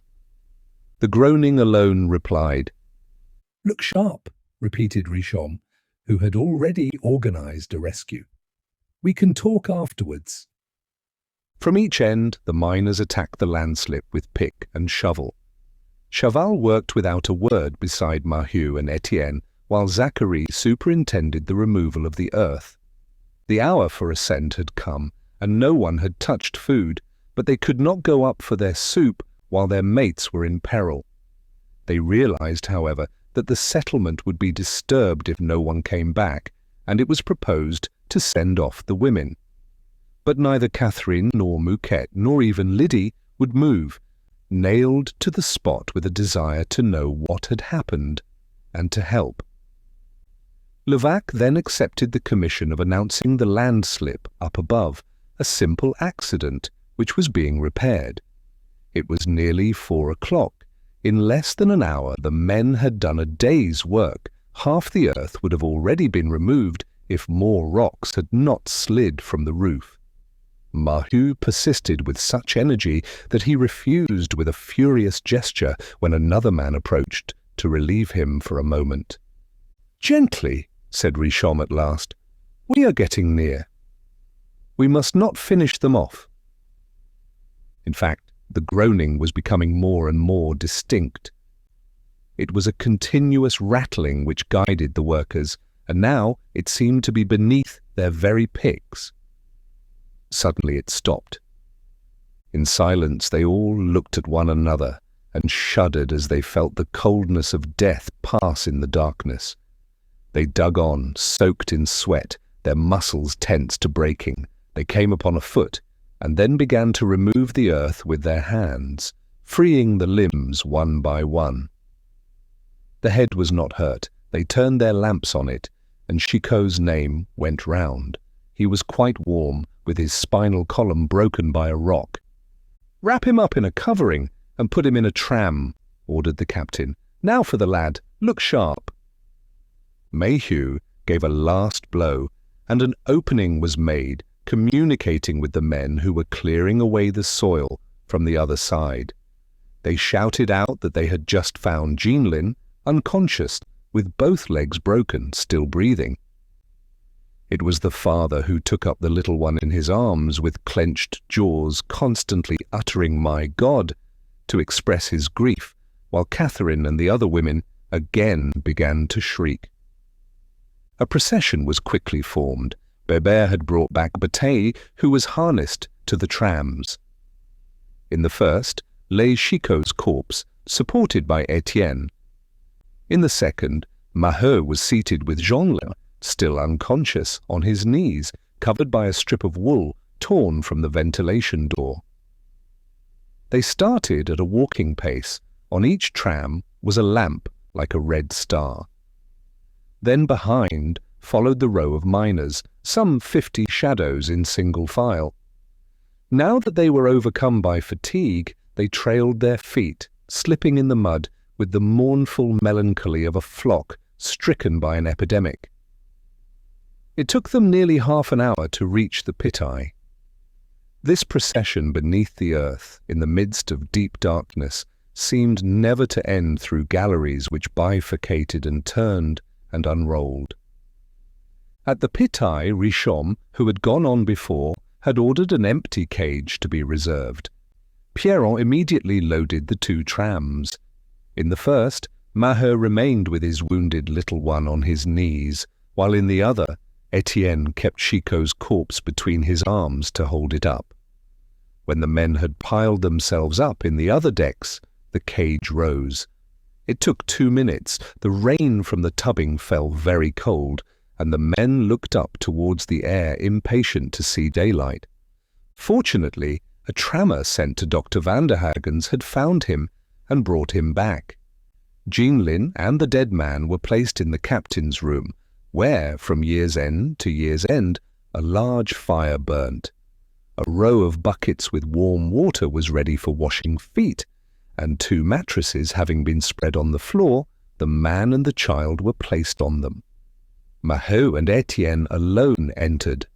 The groaning alone replied. "Look sharp," repeated Richomme, who had already organized a rescue. "We can talk afterwards." From each end, the miners attacked the landslip with pick and shovel. Chaval worked without a word beside Maheu and Étienne, while Zachary superintended the removal of the earth. The hour for ascent had come, and no one had touched food, but they could not go up for their soup while their mates were in peril. They realized, however, that the settlement would be disturbed if no one came back, and it was proposed to send off the women. But neither Catherine nor Mouquet nor even Lydie would move, nailed to the spot with a desire to know what had happened and to help. Levaque then accepted the commission of announcing the landslip up above, a simple accident which was being repaired. It was nearly 4 o'clock. In less than an hour the men had done a day's work. Half the earth would have already been removed if more rocks had not slid from the roof. Maheu persisted with such energy that he refused with a furious gesture when another man approached to relieve him for a moment. "Gently," said Richomme at last. "We are getting near. We must not finish them off." In fact, the groaning was becoming more and more distinct. It was a continuous rattling which guided the workers, and now it seemed to be beneath their very picks. Suddenly it stopped. In silence they all looked at one another and shuddered as they felt the coldness of death pass in the darkness. They dug on, soaked in sweat, their muscles tense to breaking. They came upon a foot, and then began to remove the earth with their hands, freeing the limbs one by one. The head was not hurt. They turned their lamps on it, and Chicot's name went round. He was quite warm, with his spinal column broken by a rock. "Wrap him up in a covering and put him in a tram," ordered the captain. "Now for the lad. Look sharp." Maheu gave a last blow, and an opening was made, communicating with the men who were clearing away the soil from the other side. They shouted out that they had just found Jeanlin, unconscious, with both legs broken, still breathing. It was the father who took up the little one in his arms with clenched jaws, constantly uttering "My God," to express his grief, while Catherine and the other women again began to shriek. A procession was quickly formed. Bébert had brought back Bataille, who was harnessed to the trams. In the first lay Chicot's corpse, supported by Étienne. In the second, Maheu was seated with Jeanlin, still unconscious, on his knees, covered by a strip of wool torn from the ventilation door. They started at a walking pace. On each tram was a lamp like a red star. Then behind followed the row of miners, some 50 shadows in single file. Now that they were overcome by fatigue, they trailed their feet, slipping in the mud with the mournful melancholy of a flock stricken by an epidemic. It took them nearly half an hour to reach the pit eye. This procession beneath the earth, in the midst of deep darkness, seemed never to end through galleries which bifurcated and turned and unrolled. At the pit eye, Richomme, who had gone on before, had ordered an empty cage to be reserved. Pierron immediately loaded the 2 trams. In the first, Maheu remained with his wounded little one on his knees, while in the other, Étienne kept Chicot's corpse between his arms to hold it up. When the men had piled themselves up in the other decks, the cage rose. It took 2 minutes. The rain from the tubbing fell very cold, and the men looked up towards the air, impatient to see daylight. Fortunately, a trammer sent to Dr. Vanderhagen's had found him and brought him back. Jeanlin and the dead man were placed in the captain's room, where, from year's end to year's end, a large fire burnt. A row of buckets with warm water was ready for washing feet, and 2 mattresses having been spread on the floor, the man and the child were placed on them. Maheu and Étienne alone entered.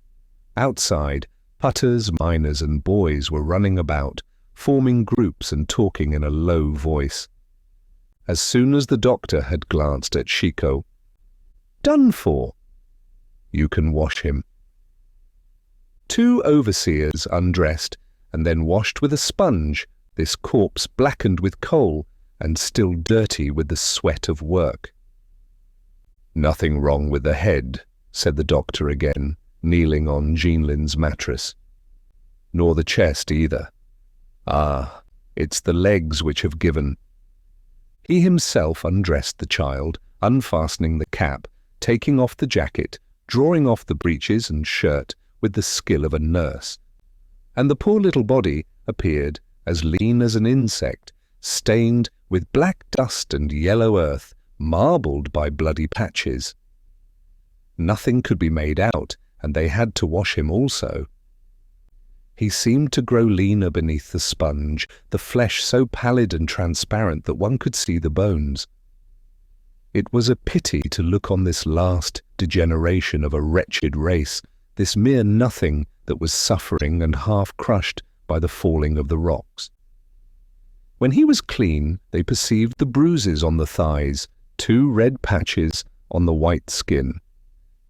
Outside, putters, miners and boys were running about, forming groups and talking in a low voice. As soon as the doctor had glanced at Chicot, "Done for. You can wash him." 2 overseers undressed and then washed with a sponge this corpse blackened with coal and still dirty with the sweat of work. "Nothing wrong with the head," said the doctor again, kneeling on Jeanlin's mattress. "Nor the chest either. Ah, it's the legs which have given." He himself undressed the child, unfastening the cap, taking off the jacket, drawing off the breeches and shirt with the skill of a nurse. And the poor little body appeared as lean as an insect, stained with black dust and yellow earth, marbled by bloody patches. Nothing could be made out, and they had to wash him also. He seemed to grow leaner beneath the sponge, the flesh so pallid and transparent that one could see the bones. It was a pity to look on this last degeneration of a wretched race, this mere nothing that was suffering and half crushed by the falling of the rocks. When he was clean, they perceived the bruises on the thighs, 2 red patches on the white skin.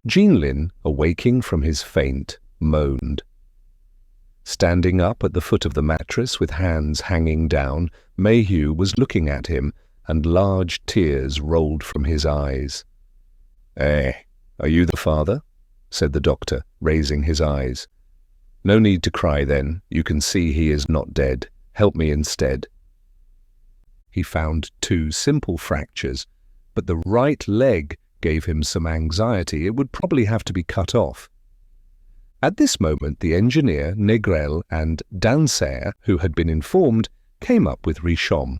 Jeanlin, awaking from his faint, moaned. Standing up at the foot of the mattress with hands hanging down, Maheu was looking at him, and large tears rolled from his eyes. "Eh, are you the father?" said the doctor, raising his eyes. "No need to cry then. You can see he is not dead. Help me instead." He found 2 simple fractures, but the right leg gave him some anxiety. It would probably have to be cut off. At this moment the engineer, Négrel, and Dansaert, who had been informed, came up with Richomme.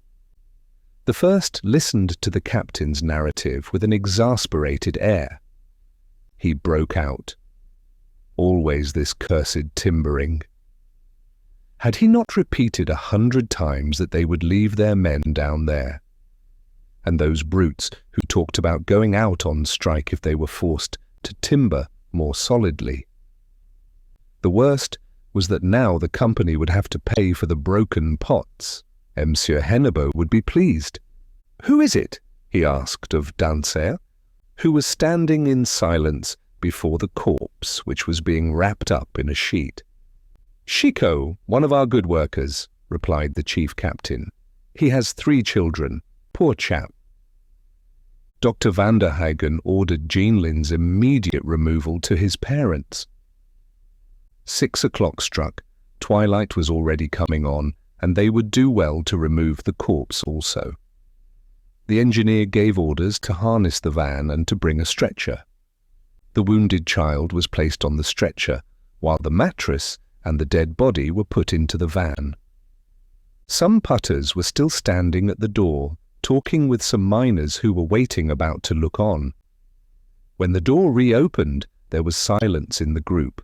The first listened to the captain's narrative with an exasperated air. He broke out. Always this cursed timbering. Had he not repeated 100 times that they would leave their men down there? And those brutes who talked about going out on strike if they were forced to timber more solidly. The worst was that now the company would have to pay for the broken pots. Monsieur Hennebeau would be pleased. "Who is it?" he asked of Dansaert, who was standing in silence before the corpse which was being wrapped up in a sheet. "Chicot, one of our good workers," replied the chief captain. "He has 3 children. Poor chap." Dr. Vanderhagen ordered Jeanlin's immediate removal to his parents. 6 o'clock struck, twilight was already coming on, and they would do well to remove the corpse also. The engineer gave orders to harness the van and to bring a stretcher. The wounded child was placed on the stretcher, while the mattress and the dead body were put into the van. Some putters were still standing at the door, talking with some miners who were waiting about to look on. When the door reopened, there was silence in the group.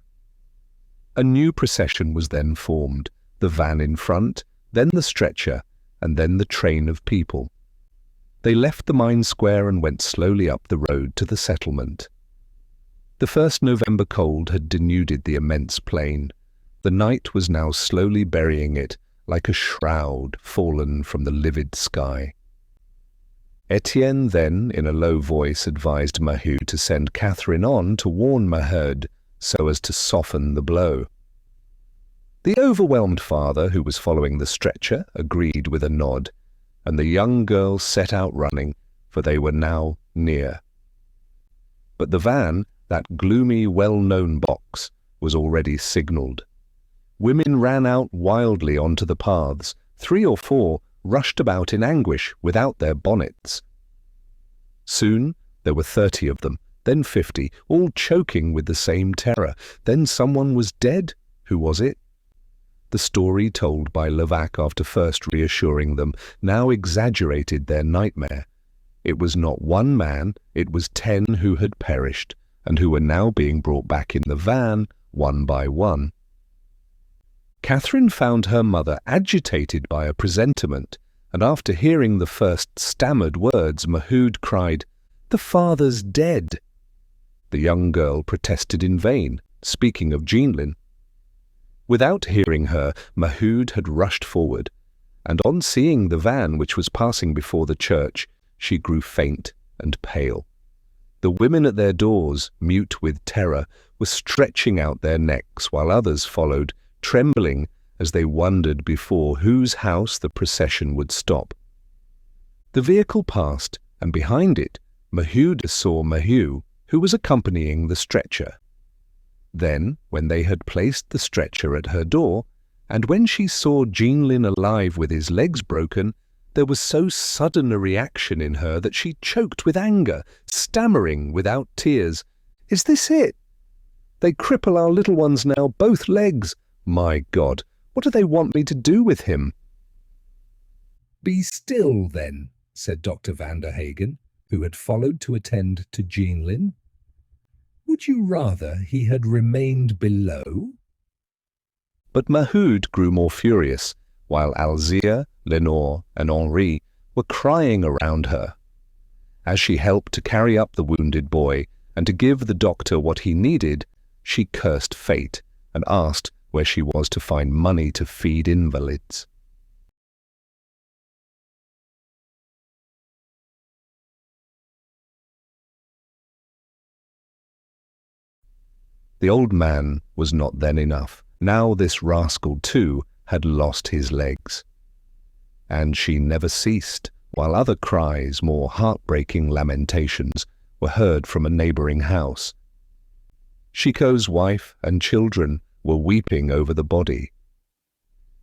A new procession was then formed, the van in front, then the stretcher, and then the train of people. They left the mine square and went slowly up the road to the settlement. The first November cold had denuded the immense plain. The night was now slowly burying it like a shroud fallen from the livid sky. Étienne then, in a low voice, advised Maheu to send Catherine on to warn Maheu so as to soften the blow. The overwhelmed father, who was following the stretcher, agreed with a nod, and the young girl set out running, for they were now near. But the van, that gloomy, well-known box, was already signalled. Women ran out wildly onto the paths. 3 or 4 rushed about in anguish without their bonnets. Soon there were 30 of them, then 50, all choking with the same terror. Then someone was dead. Who was it? The story told by Levaque after first reassuring them now exaggerated their nightmare. It was not one man, it was 10 who had perished, and who were now being brought back in the van, one by one. Catherine found her mother agitated by a presentiment, and after hearing the first stammered words, Maheu cried, "The father's dead." The young girl protested in vain, speaking of Jeanlin. Without hearing her, Maheu had rushed forward, and on seeing the van which was passing before the church, she grew faint and pale. The women at their doors, mute with terror, were stretching out their necks, while others followed, trembling as they wondered before whose house the procession would stop. The vehicle passed, and behind it, Maheu saw Maheu, who was accompanying the stretcher. Then, when they had placed the stretcher at her door, and when she saw Jeanlin alive with his legs broken, there was so sudden a reaction in her that she choked with anger, stammering without tears, "Is this it? They cripple our little ones now, both legs. My God, what do they want me to do with him?" "Be still, then," said Dr. van der Hagen, who had followed to attend to Jeanlin. "Would you rather he had remained below?" But Maheu grew more furious, while Alzire, Lenore, and Henri were crying around her. As she helped to carry up the wounded boy and to give the doctor what he needed, she cursed fate and asked where she was to find money to feed invalids. The old man was not then enough. Now this rascal, too, had lost his legs. And she never ceased, while other cries, more heartbreaking lamentations, were heard from a neighboring house. Chicot's wife and children were weeping over the body.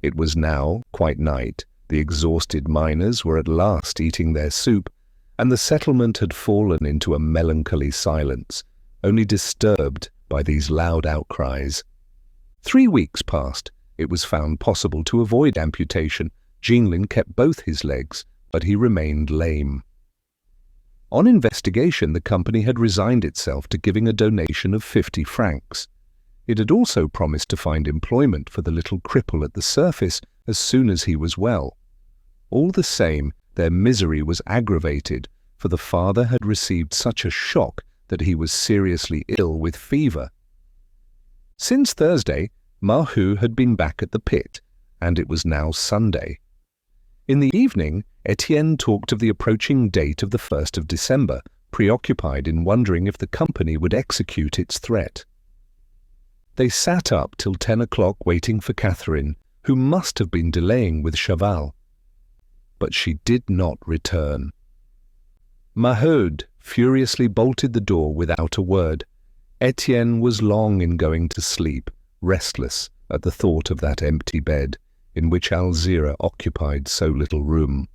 It was now quite night. The exhausted miners were at last eating their soup, and the settlement had fallen into a melancholy silence, only disturbed by these loud outcries. 3 weeks passed. It was found possible to avoid amputation. Jeanlin kept both his legs, but he remained lame. On investigation, the company had resigned itself to giving a donation of 50 francs. It had also promised to find employment for the little cripple at the surface as soon as he was well. All the same, their misery was aggravated, for the father had received such a shock that he was seriously ill with fever. Since Thursday, Maheu had been back at the pit, and it was now Sunday. In the evening, Étienne talked of the approaching date of the 1st of December, preoccupied in wondering if the company would execute its threat. They sat up till 10 o'clock waiting for Catherine, who must have been delaying with Chaval. But she did not return. Maheu furiously bolted the door without a word. Étienne was long in going to sleep, restless at the thought of that empty bed, in which Alzire occupied so little room.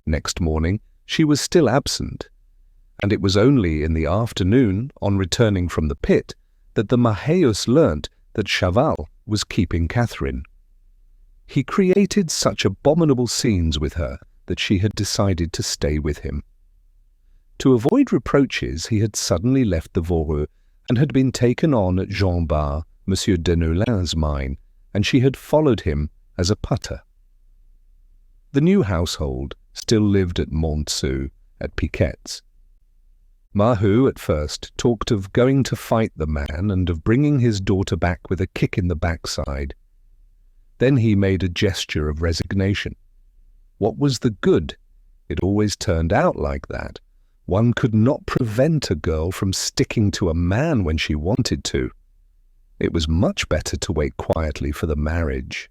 Next morning she was still absent, and it was only in the afternoon, on returning from the pit, that the Maheus learnt that Chaval was keeping Catherine. He created such abominable scenes with her that she had decided to stay with him. To avoid reproaches, he had suddenly left the Voreux and had been taken on at Jean Bar, Monsieur Deneulin's mine, and she had followed him as a putter. The new household still lived at Montsou, at Piquette's. Maheu at first talked of going to fight the man and of bringing his daughter back with a kick in the backside. Then he made a gesture of resignation. What was the good? It always turned out like that. One could not prevent a girl from sticking to a man when she wanted to. It was much better to wait quietly for the marriage.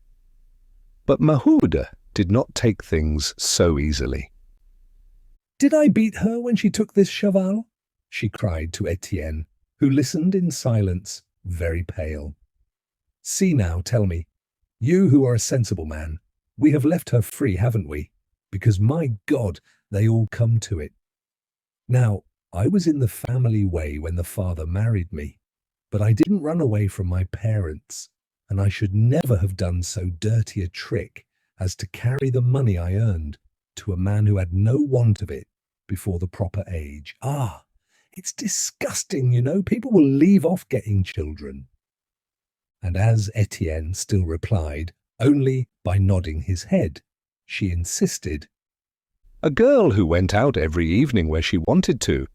But Maheu did not take things so easily. "Did I beat her when she took this Chaval?" she cried to Étienne, who listened in silence, very pale. "See now, tell me, you who are a sensible man, we have left her free, haven't we? because my God, they all come to it. Now, I was in the family way when the father married me, but I didn't run away from my parents, and I should never have done so dirty a trick as to carry the money I earned to a man who had no want of it before the proper age. Ah, it's disgusting, you know. People will leave off getting children. And as Étienne still replied, only by nodding his head, she insisted, "A girl who went out every evening where she wanted to.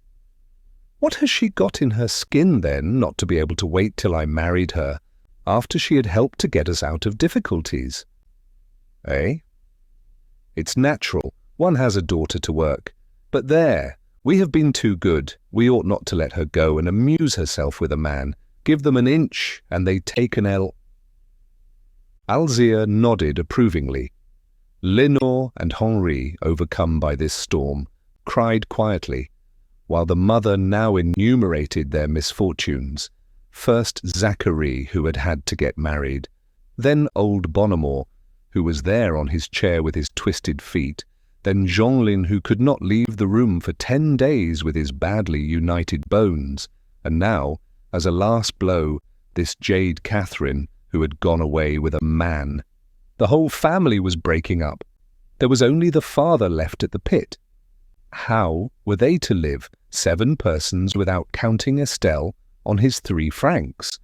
What has she got in her skin, then, not to be able to wait till I married her, after she had helped to get us out of difficulties? Eh? It's natural, one has a daughter to work. But there, we have been too good. We ought not to let her go and amuse herself with a man. Give them an inch, and they take an ell." Alzire nodded approvingly. Lenore and Henri, overcome by this storm, cried quietly, while the mother now enumerated their misfortunes. First Zachary, who had had to get married, then old Bonnemort, who was there on his chair with his twisted feet, then Jeanlin, who could not leave the room for 10 days with his badly united bones, and now, as a last blow, this jade Catherine, who had gone away with a man. The whole family was breaking up. There was only the father left at the pit. How were they to live, 7 persons without counting Estelle, on his 3 francs?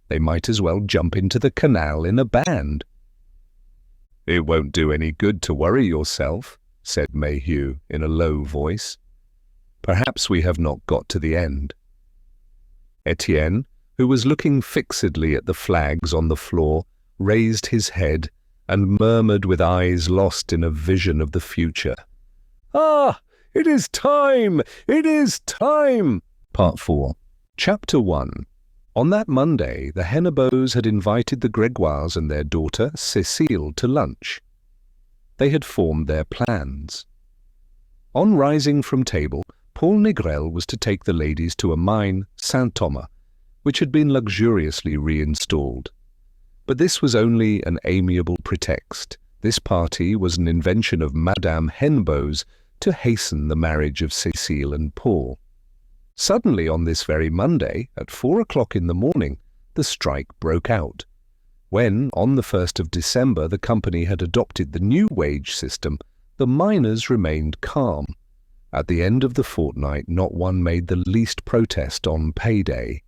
They might as well jump into the canal in a band. "It won't do any good to worry yourself," said Maheu in a low voice. "Perhaps we have not got to the end." Étienne, who was looking fixedly at the flags on the floor, raised his head and murmured with eyes lost in a vision of the future. "Ah, it is time! It is time!" Part 4. Chapter 1. On that Monday, the Hennebeaus had invited the Grégoires and their daughter, Cécile, to lunch. They had formed their plans. On rising from table, Paul Négrel was to take the ladies to a mine, Saint-Thomas, which had been luxuriously reinstalled. But this was only an amiable pretext. This party was an invention of Madame Hennebeau's to hasten the marriage of Cécile and Paul. Suddenly, on this very Monday, at 4 o'clock in the morning, the strike broke out. When, on the 1st of December, the company had adopted the new wage system, the miners remained calm. At the end of the fortnight, not one made the least protest on payday.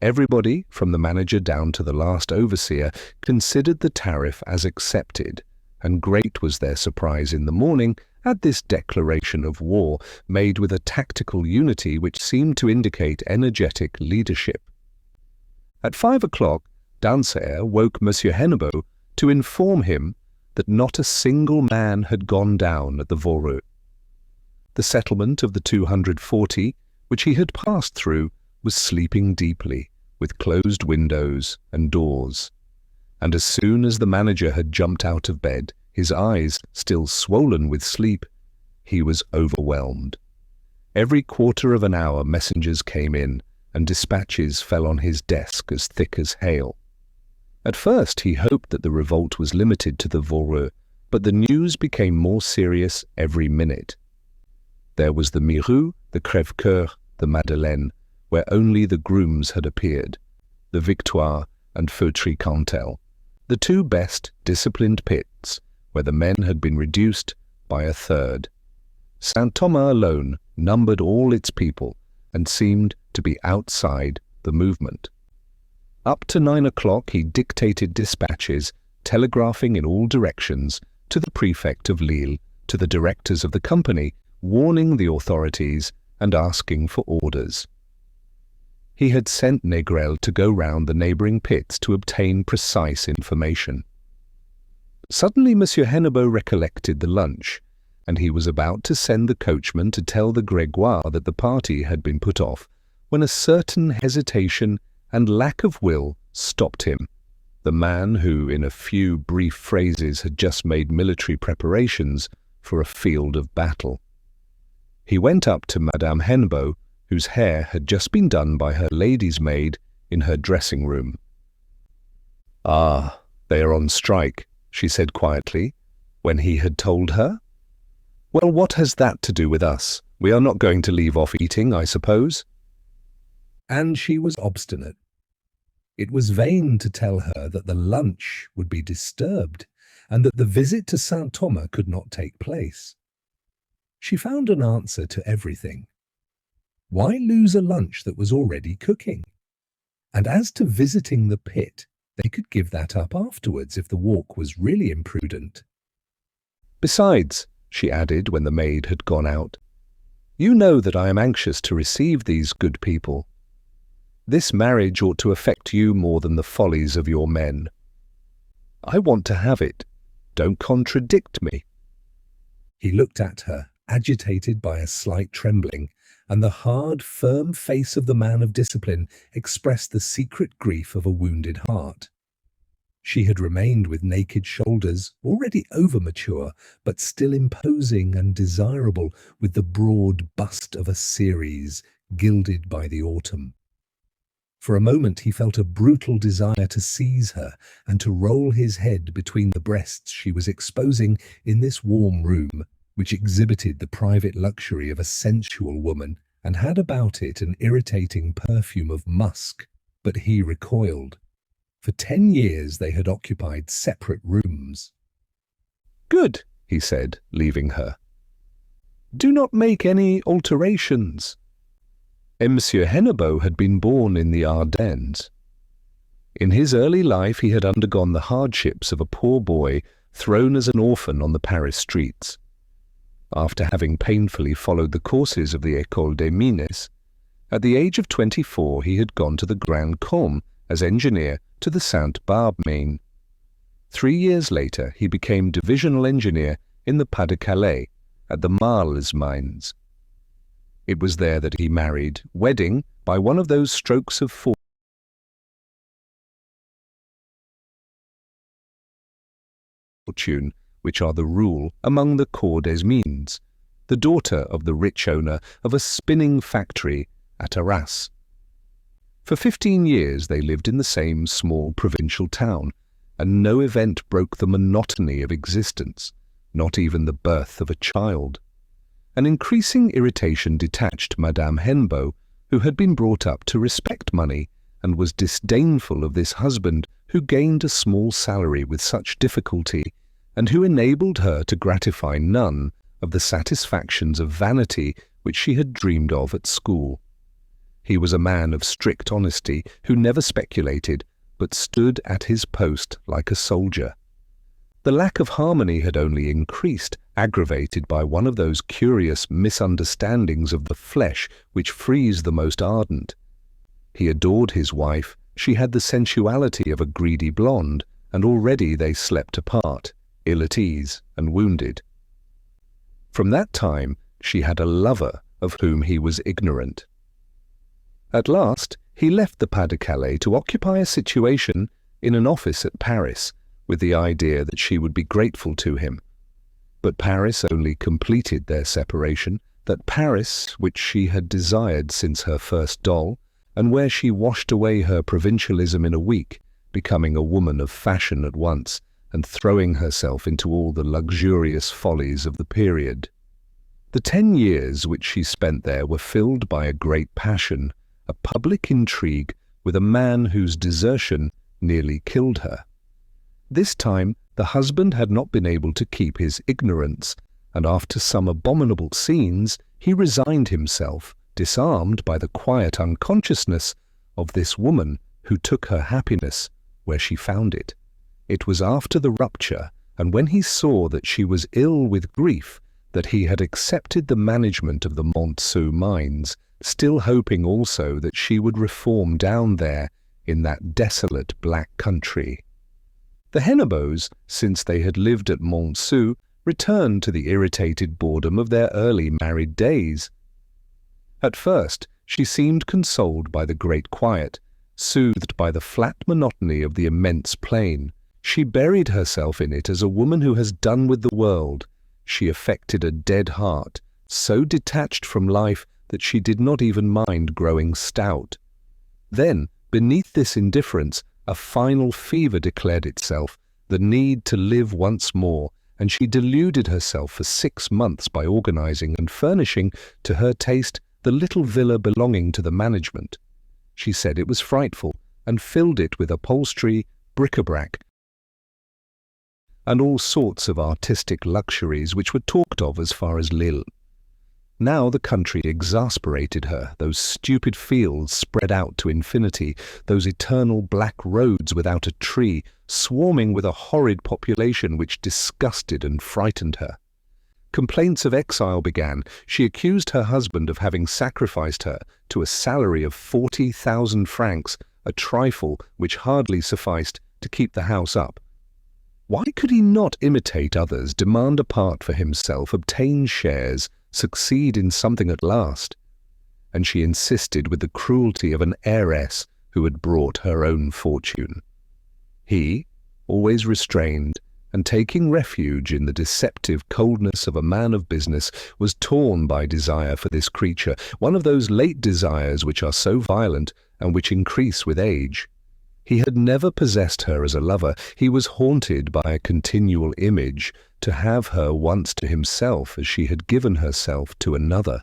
Everybody, from the manager down to the last overseer, considered the tariff as accepted, and great was their surprise in the morning at this declaration of war, made with a tactical unity which seemed to indicate energetic leadership. At 5 o'clock, Dansaert woke Monsieur Hennebeau to inform him that not a single man had gone down at the Voreux. The settlement of the 240, which he had passed through, was sleeping deeply, with closed windows and doors. And as soon as the manager had jumped out of bed, his eyes still swollen with sleep, he was overwhelmed. Every quarter of an hour messengers came in, and dispatches fell on his desk as thick as hail. At first he hoped that the revolt was limited to the Voreux, but the news became more serious every minute. There was the Mirou, the Crèvecoeur, the Madeleine, where only the grooms had appeared, the Victoire and Feutry-Cantel, the 2 best disciplined pits, where the men had been reduced by a third. Saint-Thomas alone numbered all its people and seemed to be outside the movement. Up to 9 o'clock he dictated dispatches, telegraphing in all directions, to the prefect of Lille, to the directors of the company, warning the authorities and asking for orders. He had sent Négrel to go round the neighbouring pits to obtain precise information. Suddenly Monsieur Hennebeau recollected the lunch, and he was about to send the coachman to tell the Grégoire that the party had been put off, when a certain hesitation and lack of will stopped him. The man who, in a few brief phrases, had just made military preparations for a field of battle. He went up to Madame Hennebeau, whose hair had just been done by her lady's maid in her dressing-room. "Ah, they are on strike," she said quietly, when he had told her. Well, what has that to do with us? We are not going to leave off eating, I suppose. And she was obstinate. It was vain to tell her that the lunch would be disturbed and that the visit to Saint Thomas could not take place. She found an answer to everything. Why lose a lunch that was already cooking? And as to visiting the pit, they could give that up afterwards if the walk was really imprudent. Besides, she added when the maid had gone out, you know that I am anxious to receive these good people. This marriage ought to affect you more than the follies of your men. I want to have it. Don't contradict me. He looked at her, agitated by a slight trembling, and the hard, firm face of the man of discipline expressed the secret grief of a wounded heart. She had remained with naked shoulders, already over-mature, but still imposing and desirable, with the broad bust of a Ceres, gilded by the autumn. For a moment he felt a brutal desire to seize her and to roll his head between the breasts she was exposing in this warm room, which exhibited the private luxury of a sensual woman and had about it an irritating perfume of musk, but he recoiled. For 10 years they had occupied separate rooms. Good, he said, leaving her. Do not make any alterations. Monsieur Hennebeau had been born in the Ardennes. In his early life he had undergone the hardships of a poor boy thrown as an orphan on the Paris streets. After having painfully followed the courses of the École des Mines, at the age of 24 he had gone to the Grand Combe as engineer to the Sainte-Barbe mine. 3 years later he became divisional engineer in the Pas-de-Calais at the Marles mines. It was there that he married, wedding by one of those strokes of fortune which are the rule among the corps des mines, the daughter of the rich owner of a spinning factory at Arras. For 15 years they lived in the same small provincial town, and no event broke the monotony of existence, not even the birth of a child. An increasing irritation detached Madame Hennebeau, who had been brought up to respect money and was disdainful of this husband who gained a small salary with such difficulty and who enabled her to gratify none of the satisfactions of vanity which she had dreamed of at school. He was a man of strict honesty who never speculated, but stood at his post like a soldier. The lack of harmony had only increased, aggravated by one of those curious misunderstandings of the flesh which freeze the most ardent. He adored his wife, she had the sensuality of a greedy blonde, and already they slept apart, ill at ease and wounded. From that time she had a lover of whom he was ignorant. At last he left the Pas-de-Calais to occupy a situation in an office at Paris, with the idea that she would be grateful to him. But Paris only completed their separation, that Paris which she had desired since her first doll, and where she washed away her provincialism in a week, becoming a woman of fashion at once, and throwing herself into all the luxurious follies of the period. The 10 years which she spent there were filled by a great passion, a public intrigue with a man whose desertion nearly killed her. This time the husband had not been able to keep his ignorance, and after some abominable scenes he resigned himself, disarmed by the quiet unconsciousness of this woman who took her happiness where she found it. It was after the rupture, and when he saw that she was ill with grief, that he had accepted the management of the Montsou mines, still hoping also that she would reform down there in that desolate black country. The Hennebeaus, since they had lived at Montsou, returned to the irritated boredom of their early married days. At first she seemed consoled by the great quiet, soothed by the flat monotony of the immense plain. She buried herself in it as a woman who has done with the world. She affected a dead heart, so detached from life that she did not even mind growing stout. Then, beneath this indifference, a final fever declared itself, the need to live once more, and she deluded herself for 6 months by organizing and furnishing, to her taste, the little villa belonging to the management. She said it was frightful, and filled it with upholstery, bric-a-brac, and all sorts of artistic luxuries which were talked of as far as Lille. Now the country exasperated her, those stupid fields spread out to infinity, those eternal black roads without a tree, swarming with a horrid population which disgusted and frightened her. Complaints of exile began. She accused her husband of having sacrificed her to a salary of 40,000 francs, a trifle which hardly sufficed to keep the house up. Why could he not imitate others, demand a part for himself, obtain shares, succeed in something at last? And she insisted with the cruelty of an heiress who had brought her own fortune. He, always restrained, and taking refuge in the deceptive coldness of a man of business, was torn by desire for this creature, one of those late desires which are so violent and which increase with age. He had never possessed her as a lover. He was haunted by a continual image, to have her once to himself as she had given herself to another.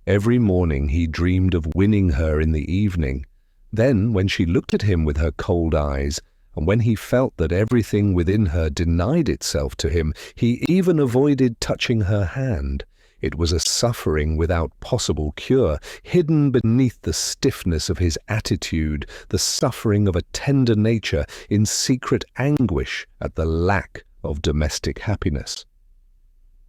Every morning he dreamed of winning her in the evening. Then, when she looked at him with her cold eyes, and when he felt that everything within her denied itself to him, he even avoided touching her hand. It was a suffering without possible cure, hidden beneath the stiffness of his attitude, the suffering of a tender nature in secret anguish at the lack of domestic happiness.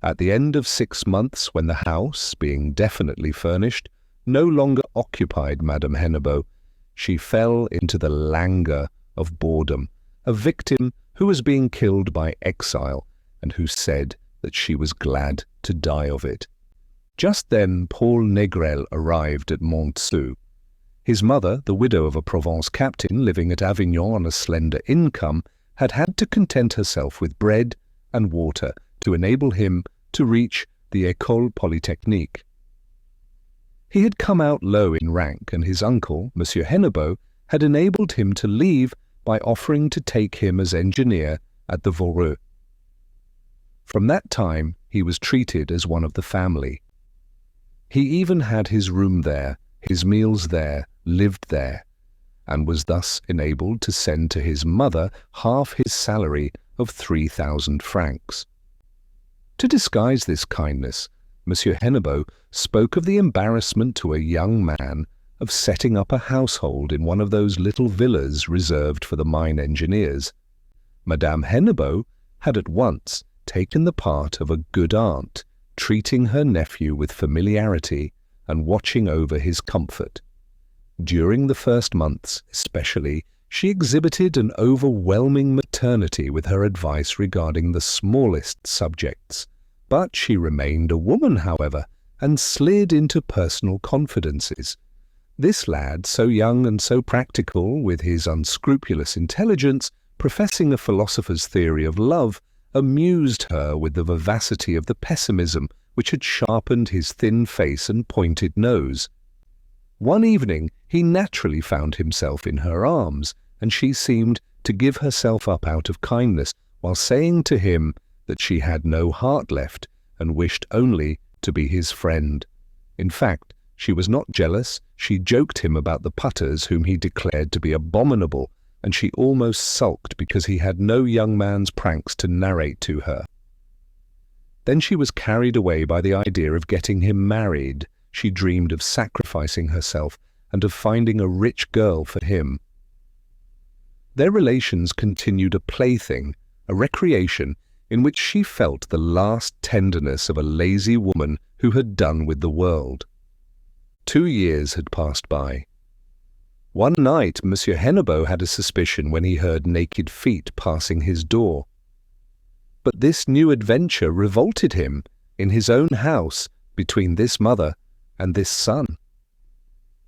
At the end of 6 months, when the house, being definitely furnished, no longer occupied Madame Hennebeau, she fell into the languor of boredom, a victim who was being killed by exile, and who said that she was glad to die of it. Just then Paul Négrel arrived at Montsou. His mother, the widow of a Provence captain living at Avignon on a slender income, had had to content herself with bread and water to enable him to reach the École Polytechnique. He had come out low in rank, and his uncle, Monsieur Hennebeau, had enabled him to leave by offering to take him as engineer at the Voreux. From that time he was treated as one of the family. He even had his room there, his meals there, lived there, and was thus enabled to send to his mother half his salary of 3,000 francs. To disguise this kindness, Monsieur Hennebeau spoke of the embarrassment to a young man of setting up a household in one of those little villas reserved for the mine engineers. Madame Hennebeau had at once taken the part of a good aunt, treating her nephew with familiarity and watching over his comfort. During the first months, especially, she exhibited an overwhelming maternity with her advice regarding the smallest subjects. But she remained a woman, however, and slid into personal confidences. This lad, so young and so practical, with his unscrupulous intelligence, professing a philosopher's theory of love, amused her with the vivacity of the pessimism which had sharpened his thin face and pointed nose. One evening he naturally found himself in her arms, and she seemed to give herself up out of kindness, while saying to him that she had no heart left and wished only to be his friend. In fact, she was not jealous. She joked him about the putters, whom he declared to be abominable, and she almost sulked because he had no young man's pranks to narrate to her. Then she was carried away by the idea of getting him married. She dreamed of sacrificing herself and of finding a rich girl for him. Their relations continued a plaything, a recreation, in which she felt the last tenderness of a lazy woman who had done with the world. 2 years had passed by. One night Monsieur Hennebeau had a suspicion when he heard naked feet passing his door. But this new adventure revolted him in his own house between this mother and this son.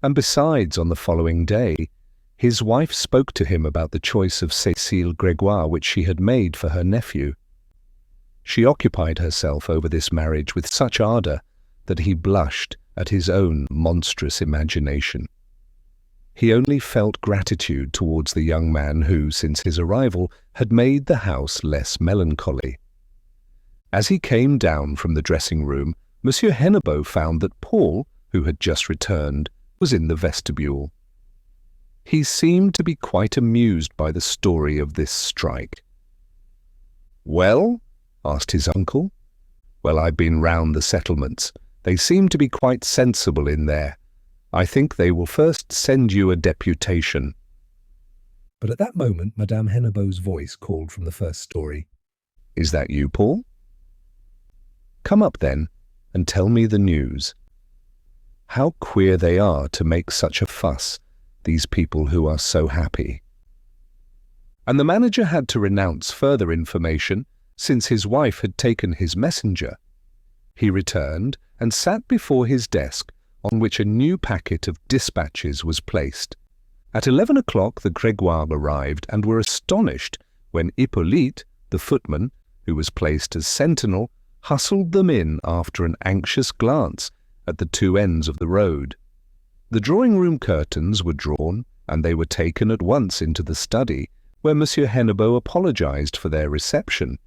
And besides, on the following day, his wife spoke to him about the choice of Cécile Grégoire which she had made for her nephew. She occupied herself over this marriage with such ardour that he blushed at his own monstrous imagination. He only felt gratitude towards the young man who, since his arrival, had made the house less melancholy. As he came down from the dressing-room, Monsieur Hennebeau found that Paul, who had just returned, was in the vestibule. He seemed to be quite amused by the story of this strike. "Well?" asked his uncle. "Well, I've been round the settlements. They seem to be quite sensible in there. I think they will first send you a deputation." But at that moment, Madame Hennebeau's voice called from the first story. "Is that you, Paul? Come up then, and tell me the news. How queer they are to make such a fuss, these people who are so happy." And the manager had to renounce further information, since his wife had taken his messenger. He returned and sat before his desk, on which a new packet of dispatches was placed. At 11 o'clock the Grégoires arrived and were astonished when Hippolyte, the footman, who was placed as sentinel, hustled them in after an anxious glance at the two ends of the road. The drawing-room curtains were drawn, and they were taken at once into the study, where Monsieur Hennebeau apologized for their reception.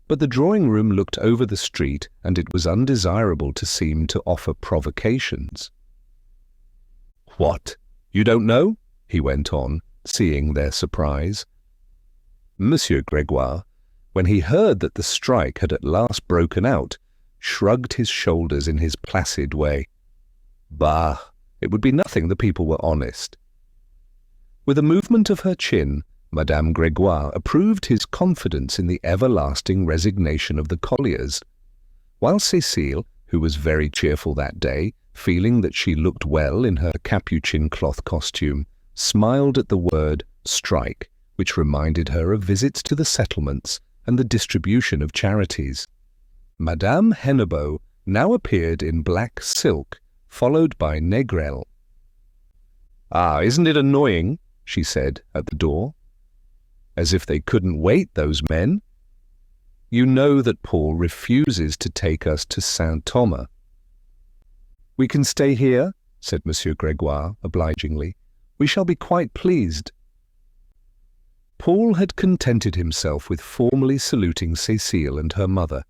But the drawing-room looked over the street, and it was undesirable to seem to offer provocations. "What? You don't know?" he went on, seeing their surprise. Monsieur Grégoire, when he heard that the strike had at last broken out, shrugged his shoulders in his placid way. Bah! It would be nothing, the people were honest. With a movement of her chin, Madame Grégoire approved his confidence in the everlasting resignation of the colliers, while Cécile, who was very cheerful that day, feeling that she looked well in her capuchin cloth costume, smiled at the word strike, which reminded her of visits to the settlements and the distribution of charities. Madame Hennebeau now appeared in black silk, followed by Négrel. "Ah, isn't it annoying?" she said at the door. "As if they couldn't wait, those men. You know that Paul refuses to take us to Saint-Thomas." "We can stay here," said Monsieur Grégoire obligingly. "We shall be quite pleased." Paul had contented himself with formally saluting Cécile and her mother.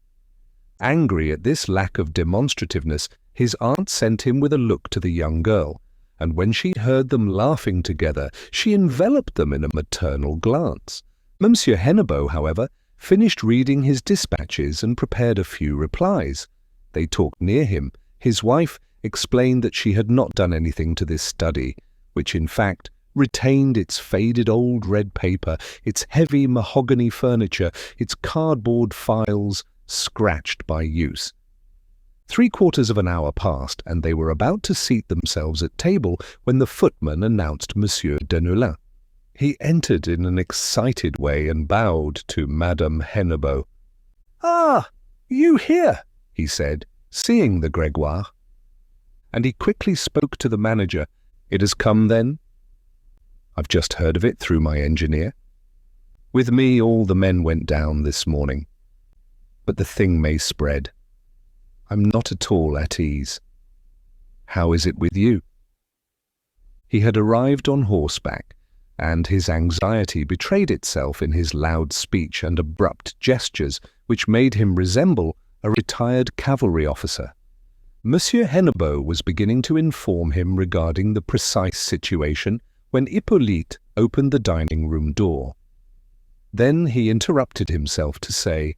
Angry at this lack of demonstrativeness, his aunt sent him with a look to the young girl, and when she heard them laughing together, she enveloped them in a maternal glance. Monsieur Hennebeau, however, finished reading his dispatches and prepared a few replies. They talked near him. His wife explained that she had not done anything to this study, which in fact retained its faded old red paper, its heavy mahogany furniture, its cardboard files scratched by use. 3/4 of an hour passed, and they were about to seat themselves at table when the footman announced Monsieur Deneulin. He entered in an excited way and bowed to Madame Hennebeau. "Ah, you here?" he said, seeing the Grégoire. And he quickly spoke to the manager. "It has come, then?" "I've just heard of it through my engineer. With me all the men went down this morning. But the thing may spread. I'm not at all at ease. How is it with you?" He had arrived on horseback, and his anxiety betrayed itself in his loud speech and abrupt gestures, which made him resemble a retired cavalry officer. Monsieur Hennebeau was beginning to inform him regarding the precise situation when Hippolyte opened the dining-room door. Then he interrupted himself to say,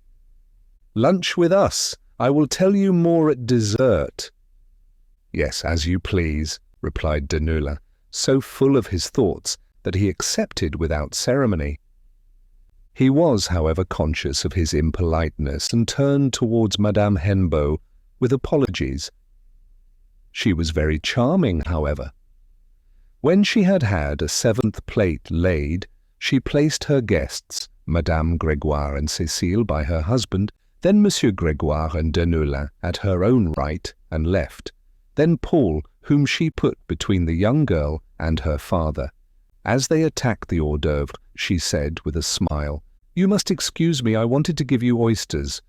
"Lunch with us. I will tell you more at dessert." "Yes, as you please," replied Deneulin, so full of his thoughts that he accepted without ceremony. He was, however, conscious of his impoliteness and turned towards Madame Hennebeau with apologies. She was very charming, however. When she had had a 7th plate laid, she placed her guests, Madame Grégoire and Cécile, by her husband, then Monsieur Grégoire and Deneulin at her own right and left, then Paul, whom she put between the young girl and her father. As they attacked the hors d'oeuvre, she said with a smile, "You must excuse me, I wanted to give you oysters.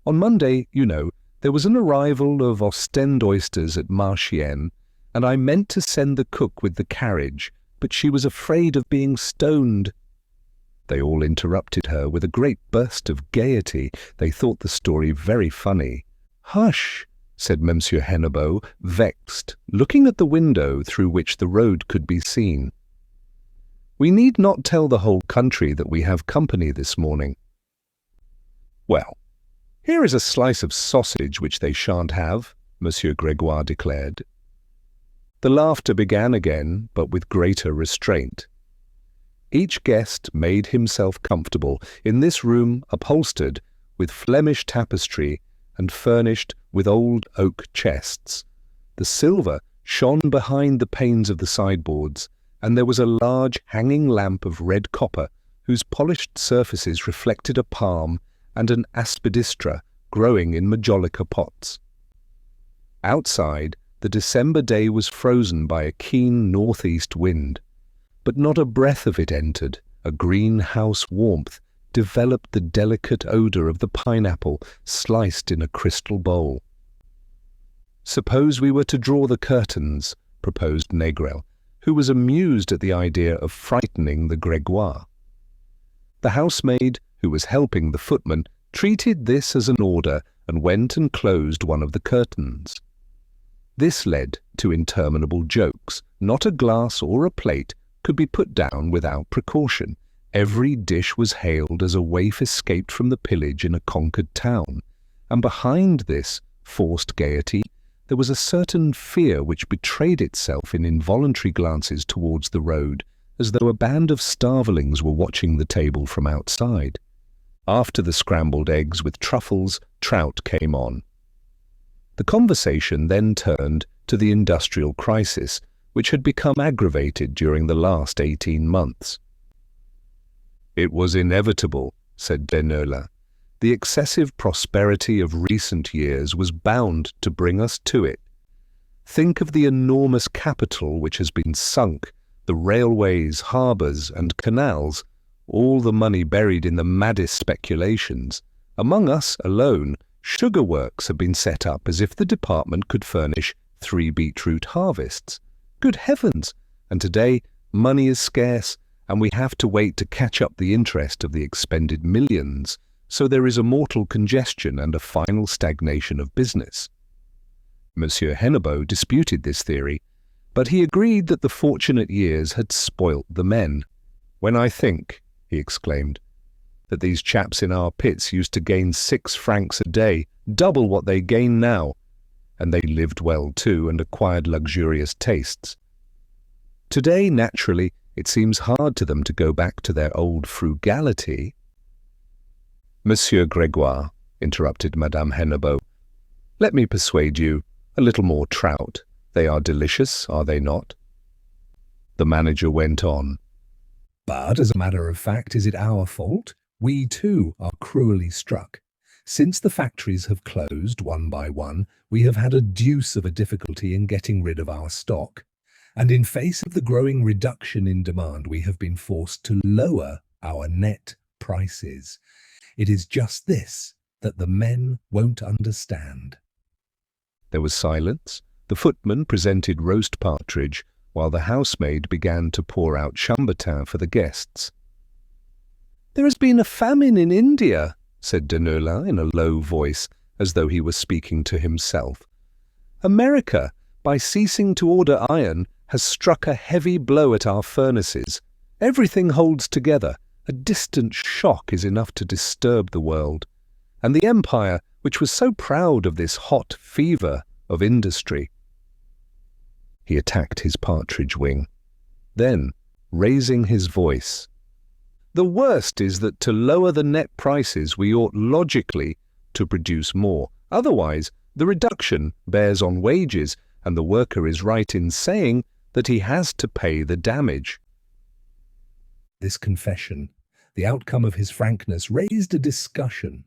On Monday, you know, there was an arrival of Ostend oysters at Marchiennes, and I meant to send the cook with the carriage, but she was afraid of being stoned. They all interrupted her with a great burst of gaiety. They thought the story very funny. "Hush," said Monsieur Hennebeau, vexed, looking at the window through which the road could be seen. "We need not tell the whole country that we have company this morning." "Well, here is a slice of sausage which they shan't have," Monsieur Grégoire declared. The laughter began again, but with greater restraint. Each guest made himself comfortable in this room upholstered with Flemish tapestry and furnished with old oak chests. The silver shone behind the panes of the sideboards, and there was a large hanging lamp of red copper whose polished surfaces reflected a palm and an aspidistra growing in majolica pots. Outside, the December day was frozen by a keen northeast wind, but not a breath of it entered. A greenhouse warmth developed the delicate odour of the pineapple sliced in a crystal bowl. "Suppose we were to draw the curtains," proposed Négrel, who was amused at the idea of frightening the Grégoire. The housemaid, who was helping the footman, treated this as an order and went and closed one of the curtains. This led to interminable jokes. Not a glass or a plate could be put down without precaution. Every dish was hailed as a waif escaped from the pillage in a conquered town, and behind this forced gaiety there was a certain fear which betrayed itself in involuntary glances towards the road, as though a band of starvelings were watching the table from outside. After the scrambled eggs with truffles, trout came on. The conversation then turned to the industrial crisis, which had become aggravated during the last 18 months. "It was inevitable," said Deneulin. "The excessive prosperity of recent years was bound to bring us to it. Think of the enormous capital which has been sunk, the railways, harbours and canals, all the money buried in the maddest speculations. Among us alone, sugar works have been set up as if the department could furnish 3 beetroot harvests. Good heavens! And today money is scarce, and we have to wait to catch up the interest of the expended millions, so there is a mortal congestion and a final stagnation of business." Monsieur Hennebeau disputed this theory, but he agreed that the fortunate years had spoilt the men. "When I think," he exclaimed, "that these chaps in our pits used to gain 6 francs a day, double what they gain now, and they lived well too and acquired luxurious tastes. Today, naturally, it seems hard to them to go back to their old frugality." "Monsieur Grégoire," interrupted Madame Hennebeau, "let me persuade you. A little more trout. They are delicious, are they not?" The manager went on. "But, as a matter of fact, is it our fault? We, too, are cruelly struck. Since the factories have closed one by one, we have had a deuce of a difficulty in getting rid of our stock. And in face of the growing reduction in demand, we have been forced to lower our net prices. It is just this that the men won't understand." There was silence. The footman presented roast partridge, while the housemaid began to pour out chambertin for the guests. "There has been a famine in India," said Deneulin in a low voice, as though he were speaking to himself. "America, by ceasing to order iron, has struck a heavy blow at our furnaces. Everything holds together. A distant shock is enough to disturb the world. And the empire, which was so proud of this hot fever of industry." He attacked his partridge wing. Then, raising his voice, "The worst is that to lower the net prices we ought logically to produce more. Otherwise, the reduction bears on wages, and the worker is right in saying that he has to pay the damage." This confession, the outcome of his frankness, raised a discussion.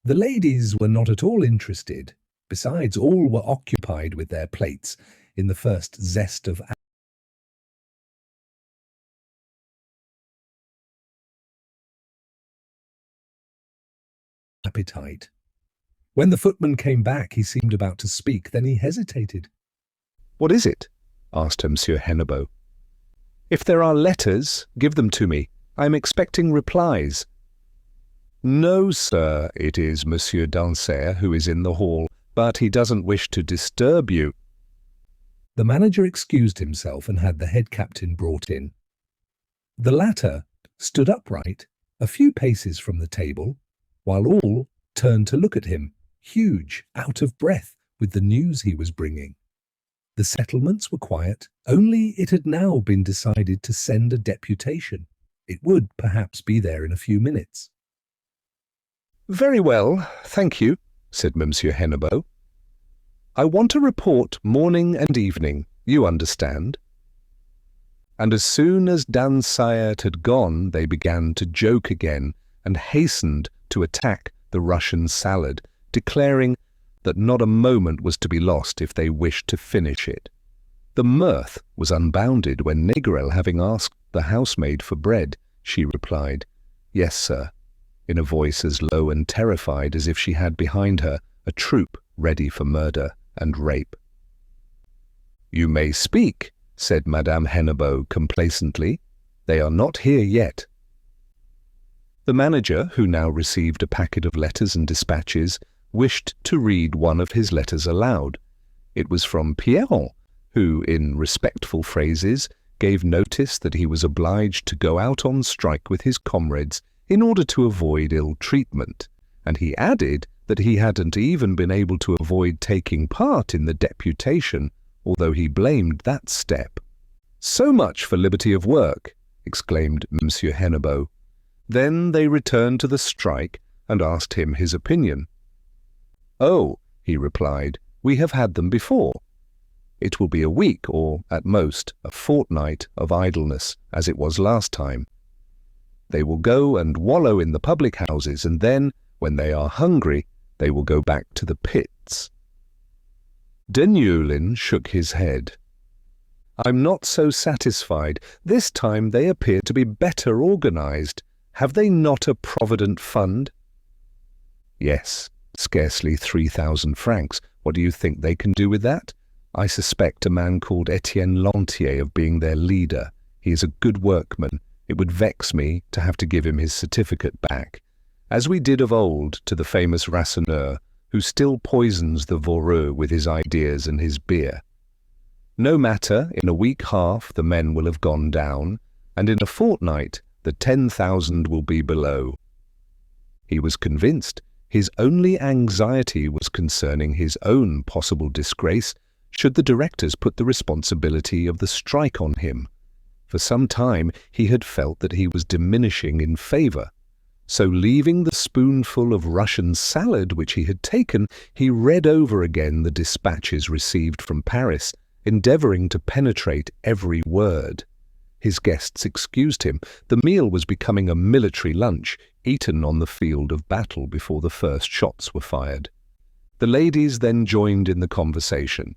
The ladies were not at all interested. Besides, all were occupied with their plates in the first zest of appetite. When the footman came back, he seemed about to speak, then he hesitated. "What is it?" asked Monsieur Hennebeau. If there are letters, give them to me. I am expecting replies. No, sir, it is Monsieur Dansaert who is in the hall, but he doesn't wish to disturb you. The manager excused himself and had the head captain brought in. The latter stood upright a few paces from the table, while all turned to look at him, huge, out of breath with the news he was bringing. The settlements were quiet, only it had now been decided to send a deputation. It would perhaps be there in a few minutes. Very well, thank you, said Monsieur Hennebeau. I want a report morning and evening, you understand. And as soon as Dansaert had gone, they began to joke again and hastened to attack the Russian salad, declaring that not a moment was to be lost if they wished to finish it. The mirth was unbounded when Négrel, having asked the housemaid for bread, she replied, "Yes, sir," in a voice as low and terrified as if she had behind her a troop ready for murder and rape. "You may speak," said Madame Hennebeau complacently. "They are not here yet." The manager, who now received a packet of letters and dispatches, wished to read one of his letters aloud. It was from Pierron, who, in respectful phrases, gave notice that he was obliged to go out on strike with his comrades in order to avoid ill treatment, and he added that he hadn't even been able to avoid taking part in the deputation, although he blamed that step. "So much for liberty of work," exclaimed Monsieur Hennebeau. Then they returned to the strike and asked him his opinion. "Oh," he replied, "we have had them before. It will be a week, or, at most, a fortnight of idleness, as it was last time. They will go and wallow in the public houses, and then, when they are hungry, they will go back to the pits." Denyeulin shook his head. "I'm not so satisfied. This time they appear to be better organized. Have they not a provident fund?" "Yes, scarcely 3,000 francs. What do you think they can do with that? I suspect a man called Étienne Lantier of being their leader. He is a good workman. It would vex me to have to give him his certificate back, as we did of old to the famous Rasseneur, who still poisons the Voreux with his ideas and his beer. No matter, in a week half the men will have gone down, and in a fortnight the 10,000 will be below." He was convinced. His only anxiety was concerning his own possible disgrace should the directors put the responsibility of the strike on him. For some time he had felt that he was diminishing in favor. So, leaving the spoonful of Russian salad which he had taken, he read over again the dispatches received from Paris, endeavoring to penetrate every word. His guests excused him. The meal was becoming a military lunch, eaten on the field of battle before the first shots were fired. The ladies then joined in the conversation.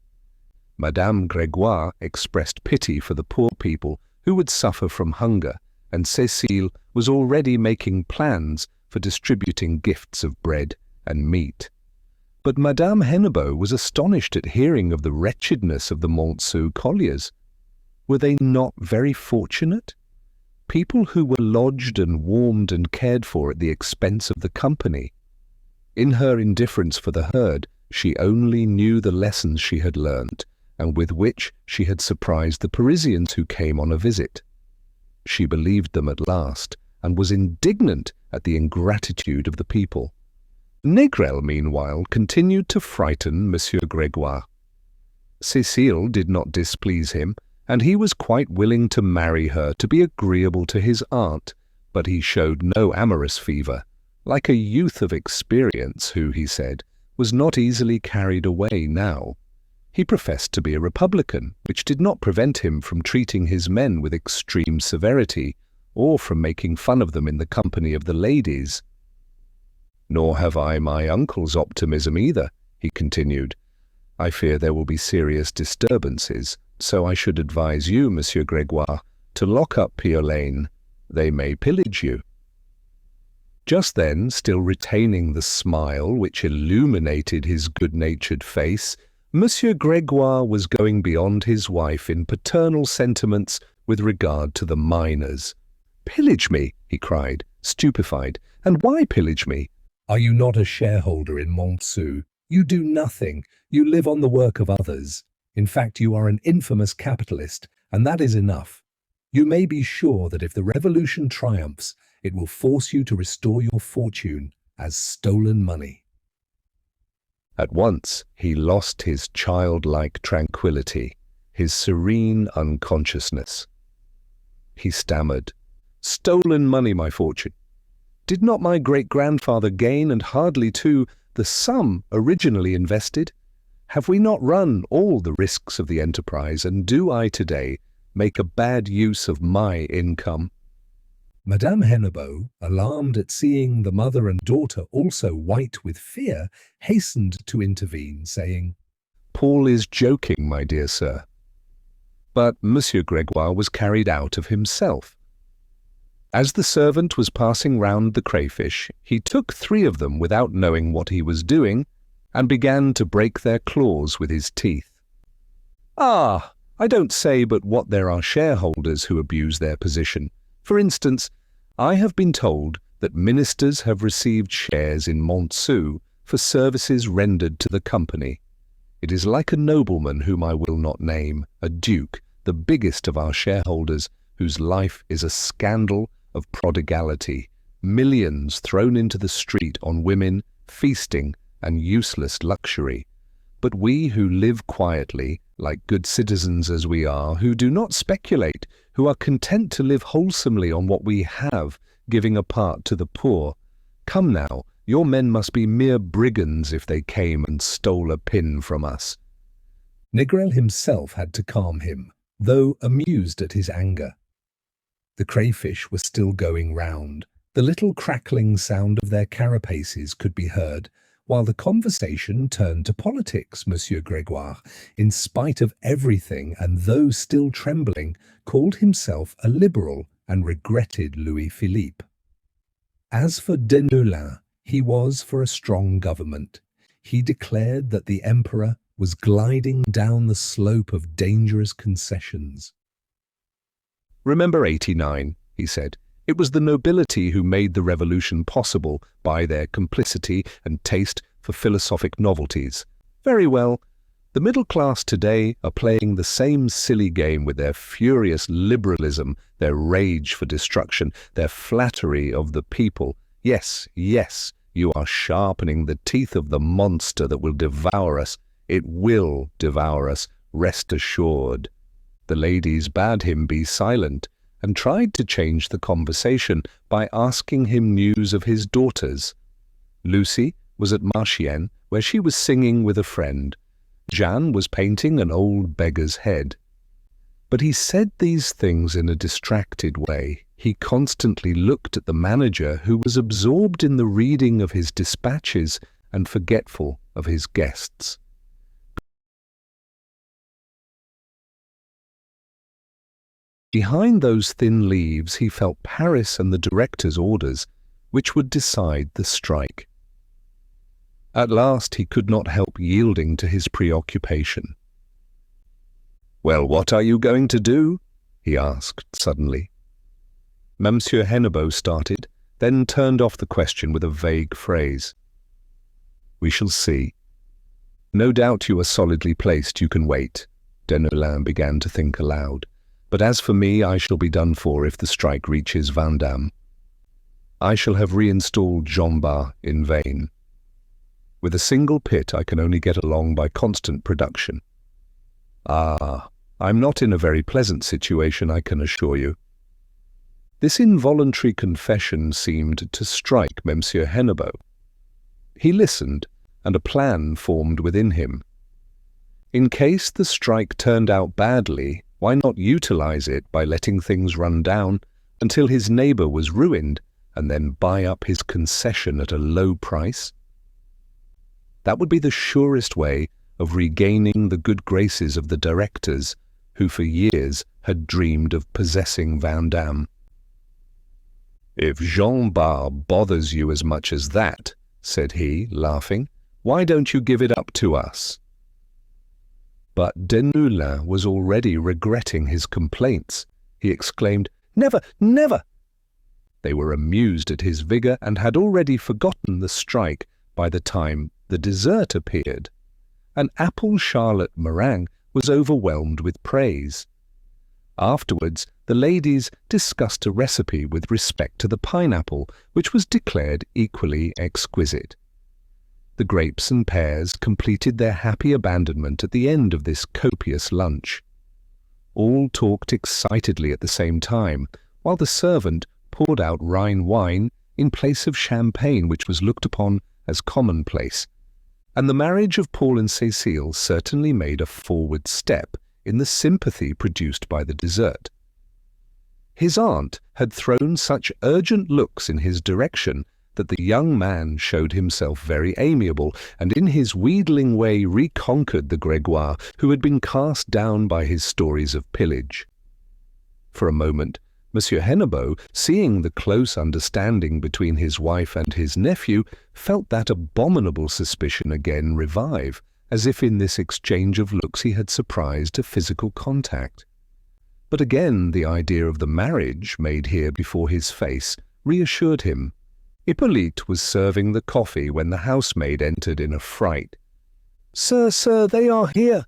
Madame Grégoire expressed pity for the poor people who would suffer from hunger, and Cécile was already making plans for distributing gifts of bread and meat. But Madame Hennebeau was astonished at hearing of the wretchedness of the Montsou colliers. Were they not very fortunate? People who were lodged and warmed and cared for at the expense of the company. In her indifference for the herd, she only knew the lessons she had learnt, and with which she had surprised the Parisians who came on a visit. She believed them at last, and was indignant at the ingratitude of the people. Négrel, meanwhile, continued to frighten Monsieur Grégoire. Cécile did not displease him, and he was quite willing to marry her to be agreeable to his aunt, but he showed no amorous fever, like a youth of experience who, he said, was not easily carried away now. He professed to be a Republican, which did not prevent him from treating his men with extreme severity, or from making fun of them in the company of the ladies. "Nor have I my uncle's optimism either," he continued. "I fear there will be serious disturbances, so I should advise you, Monsieur Grégoire, to lock up Piolaine. They may pillage you." Just then, still retaining the smile which illuminated his good-natured face, Monsieur Grégoire was going beyond his wife in paternal sentiments with regard to the miners. "Pillage me," he cried, stupefied. "And why pillage me?" Are you not a shareholder in Montsou? You do nothing. You live on the work of others. In fact, you are an infamous capitalist, and that is enough. You may be sure that if the revolution triumphs, it will force you to restore your fortune as stolen money." At once he lost his childlike tranquility, his serene unconsciousness. He stammered, "Stolen money, my fortune. Did not my great-grandfather gain, and hardly too, the sum originally invested? Have we not run all the risks of the enterprise, and do I today make a bad use of my income?" Madame Hennebeau, alarmed at seeing the mother and daughter also white with fear, hastened to intervene, saying, "Paul is joking, my dear sir." But Monsieur Grégoire was carried out of himself. As the servant was passing round the crayfish, he took 3 of them without knowing what he was doing, and began to break their claws with his teeth. "Ah, I don't say but what there are shareholders who abuse their position. For instance, I have been told that ministers have received shares in Montsou for services rendered to the company. It is like a nobleman whom I will not name, a duke, the biggest of our shareholders, whose life is a scandal of prodigality, millions thrown into the street on women, feasting, and useless luxury. But we who live quietly, like good citizens as we are, who do not speculate, who are content to live wholesomely on what we have, giving a part to the poor. Come now, your men must be mere brigands if they came and stole a pin from us." Négrel himself had to calm him, though amused at his anger. The crayfish were still going round. The little crackling sound of their carapaces could be heard, while the conversation turned to politics. Monsieur Grégoire, in spite of everything and though still trembling, called himself a liberal and regretted Louis-Philippe. As for Deneulin, he was for a strong government. He declared that the emperor was gliding down the slope of dangerous concessions. "Remember '89, he said. "It was the nobility who made the revolution possible by their complicity and taste for philosophic novelties. Very well, the middle class today are playing the same silly game with their furious liberalism, their rage for destruction, their flattery of the people. Yes, yes, you are sharpening the teeth of the monster that will devour us. It will devour us, rest assured." The ladies bade him be silent, and tried to change the conversation by asking him news of his daughters. Lucy was at Marchienne, where she was singing with a friend. Jeanne was painting an old beggar's head. But he said these things in a distracted way. He constantly looked at the manager, who was absorbed in the reading of his dispatches and forgetful of his guests. Behind those thin leaves he felt Paris and the director's orders, which would decide the strike. At last he could not help yielding to his preoccupation. "Well, what are you going to do?" he asked suddenly. Monsieur Hennebeau started, then turned off the question with a vague phrase. "We shall see. No doubt you are solidly placed, you can wait." Deneulin began to think aloud. "But as for me, I shall be done for if the strike reaches Vandamme. I shall have reinstalled Jean Bart in vain. With a single pit I can only get along by constant production. Ah, I'm not in a very pleasant situation, I can assure you." This involuntary confession seemed to strike Monsieur Hennebeau. He listened, and a plan formed within him. In case the strike turned out badly, why not utilize it by letting things run down until his neighbor was ruined and then buy up his concession at a low price? That would be the surest way of regaining the good graces of the directors who for years had dreamed of possessing Vandamme. "If Jean Bart bothers you as much as that," said he, laughing, "why don't you give it up to us?" But Deneulin was already regretting his complaints. he exclaimed. "Never, never!" They were amused at his vigour and had already forgotten the strike by the time the dessert appeared. An apple charlotte meringue was overwhelmed with praise. Afterwards, the ladies discussed a recipe with respect to the pineapple, which was declared equally exquisite. The grapes and pears completed their happy abandonment at the end of this copious lunch. All talked excitedly at the same time, while the servant poured out Rhine wine in place of champagne, which was looked upon as commonplace, and the marriage of Paul and Cécile certainly made a forward step in the sympathy produced by the dessert. His aunt had thrown such urgent looks in his direction that the young man showed himself very amiable, and in his wheedling way reconquered the Grégoire, who had been cast down by his stories of pillage. For a moment, Monsieur Hennebeau, seeing the close understanding between his wife and his nephew, felt that abominable suspicion again revive, as if in this exchange of looks he had surprised a physical contact. But again the idea of the marriage made here before his face reassured him. Hippolyte was serving the coffee when the housemaid entered in a fright. "Sir, sir, they are here!"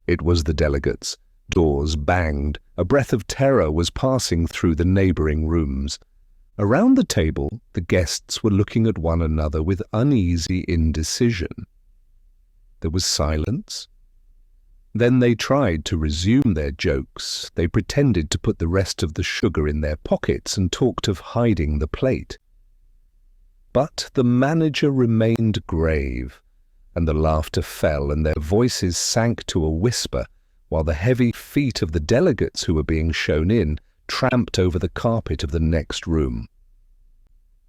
It was the delegates. Doors banged. A breath of terror was passing through the neighbouring rooms. Around the table, the guests were looking at one another with uneasy indecision. There was silence. Then they tried to resume their jokes. They pretended to put the rest of the sugar in their pockets and talked of hiding the plate. But the manager remained grave, and the laughter fell and their voices sank to a whisper, while the heavy feet of the delegates who were being shown in tramped over the carpet of the next room.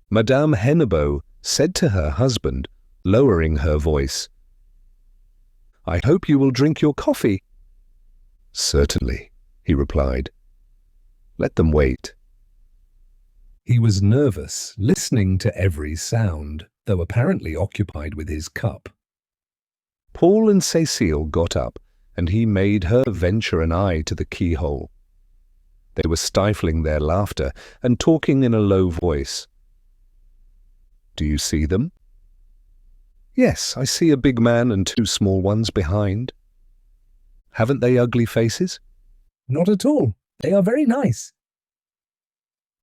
Madame Hennebeau said to her husband, lowering her voice, "I hope you will drink your coffee." "Certainly," he replied. "Let them wait." He was nervous, listening to every sound, though apparently occupied with his cup. Paul and Cécile got up, and he made her venture an eye to the keyhole. They were stifling their laughter and talking in a low voice. "Do you see them?" "Yes, I see a big man and two small ones behind." "Haven't they ugly faces?" "Not at all. They are very nice."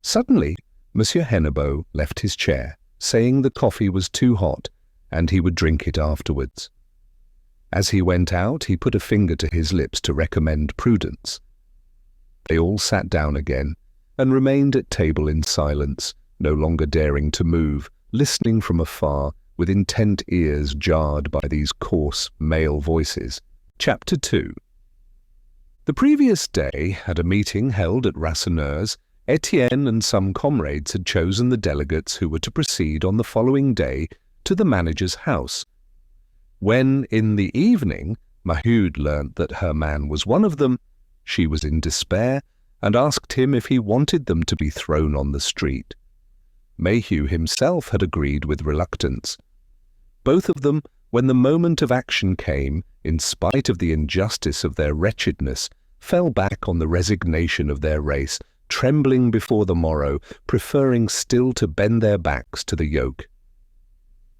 Suddenly, Monsieur Hennebeau left his chair, saying the coffee was too hot, and he would drink it afterwards. As he went out, he put a finger to his lips to recommend prudence. They all sat down again, and remained at table in silence, no longer daring to move, listening from afar, with intent ears jarred by these coarse male voices. Chapter 2. The previous day, at a meeting held at Rasseneur's, Étienne and some comrades had chosen the delegates who were to proceed on the following day to the manager's house. When, in the evening, Maheu learnt that her man was one of them, she was in despair and asked him if he wanted them to be thrown on the street. Maheu himself had agreed with reluctance. Both of them, when the moment of action came, in spite of the injustice of their wretchedness, fell back on the resignation of their race, trembling before the morrow, preferring still to bend their backs to the yoke.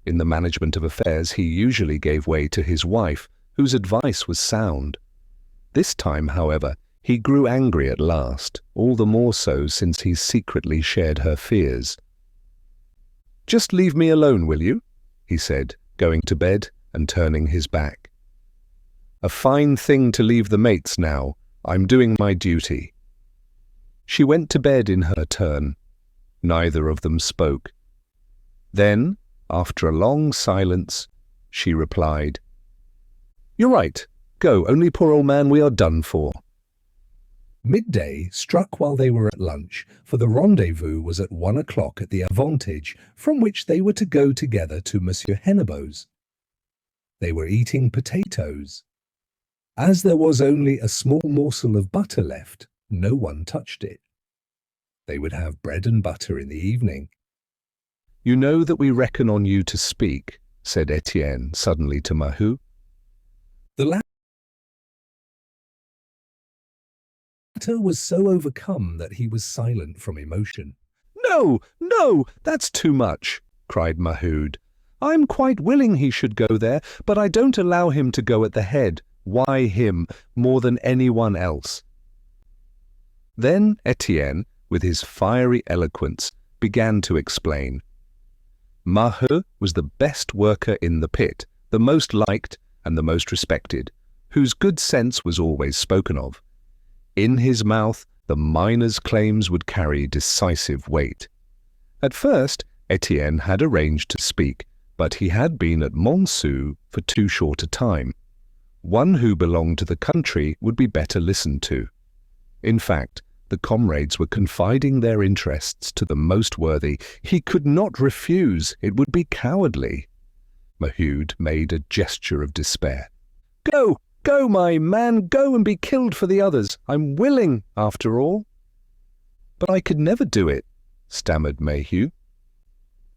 In the management of affairs he usually gave way to his wife, whose advice was sound. This time, however, he grew angry at last, all the more so since he secretly shared her fears. "Just leave me alone, will you?" he said, going to bed and turning his back. "A fine thing to leave the mates now. I'm doing my duty." She went to bed in her turn. Neither of them spoke. Then, after a long silence, she replied, "You're right. Go, only poor old man, we are done for." Midday struck while they were at lunch, for the rendezvous was at 1 o'clock at the Avantage, from which they were to go together to Monsieur Hennebeau's. They were eating potatoes. As there was only a small morsel of butter left, no one touched it. They would have bread and butter in the evening. "You know that we reckon on you to speak," said Étienne suddenly to Maheu. The latter Maheu was so overcome that he was silent from emotion. "No, no, that's too much," cried Maheu. "I'm quite willing he should go there, but I don't allow him to go at the head. Why him, more than anyone else?" Then Étienne, with his fiery eloquence, began to explain. Maheu was the best worker in the pit, the most liked and the most respected, whose good sense was always spoken of. In his mouth, the miners' claims would carry decisive weight. At first, Étienne had arranged to speak, but he had been at Montsou for too short a time. One who belonged to the country would be better listened to. In fact, the comrades were confiding their interests to the most worthy. He could not refuse. It would be cowardly. Maheu made a gesture of despair. "Go, go, my man, go and be killed for the others. I'm willing, after all." "But I could never do it," stammered Maheu.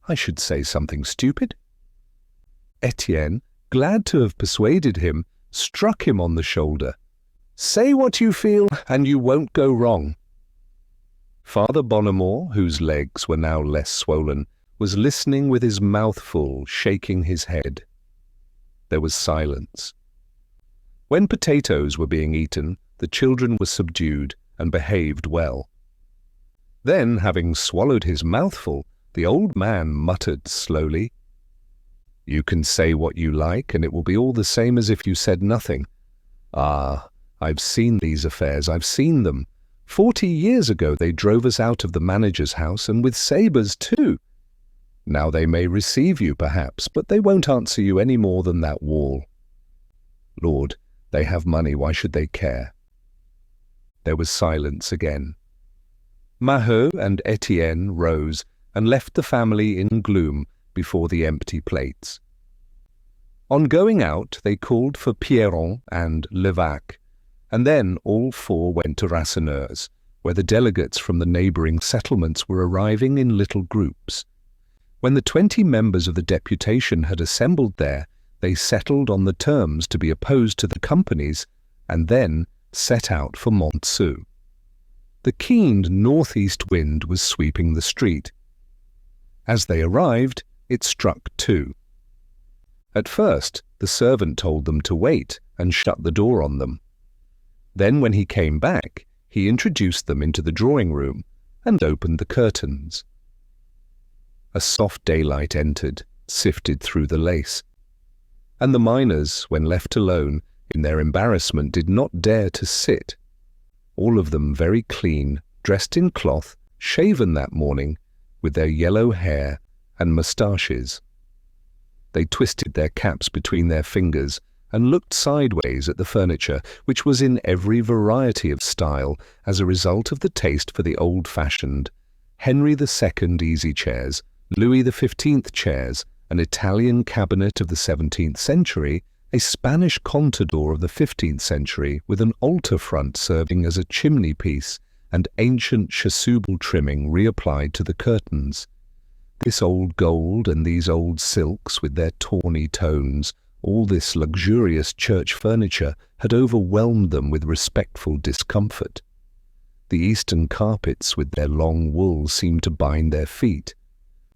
"I should say something stupid." Étienne, glad to have persuaded him, struck him on the shoulder. "Say what you feel, and you won't go wrong." Father Bonnemort, whose legs were now less swollen, was listening with his mouth full, shaking his head. There was silence. When potatoes were being eaten, the children were subdued and behaved well. Then, having swallowed his mouthful, the old man muttered slowly, "You can say what you like, and it will be all the same as if you said nothing. Ah, I've seen these affairs, I've seen them. 40 years ago they drove us out of the manager's house, and with sabres too. Now they may receive you, perhaps, but they won't answer you any more than that wall. Lord, they have money, why should they care?" There was silence again. Maheu and Étienne rose and left the family in gloom before the empty plates. On going out, they called for Pierron and Levaque, and then all four went to Rasseneur's, where the delegates from the neighbouring settlements were arriving in little groups. When the 20 members of the deputation had assembled there, they settled on the terms to be opposed to the companies, and then set out for Montsou. The keen northeast wind was sweeping the street. As they arrived, it struck 2. At first, the servant told them to wait and shut the door on them. Then, when he came back, he introduced them into the drawing room and opened the curtains. A soft daylight entered, sifted through the lace. And the miners, when left alone, in their embarrassment, did not dare to sit. All of them very clean, dressed in cloth, shaven that morning, with their yellow hair and moustaches. They twisted their caps between their fingers and looked sideways at the furniture, which was in every variety of style as a result of the taste for the old-fashioned Henry II easy-chairs, Louis XV chairs, an Italian cabinet of the 17th century, a Spanish contador of the 15th century with an altar front serving as a chimney-piece, and ancient chasuble trimming reapplied to the curtains. This old gold and these old silks with their tawny tones, all this luxurious church furniture had overwhelmed them with respectful discomfort. The eastern carpets with their long wool seemed to bind their feet.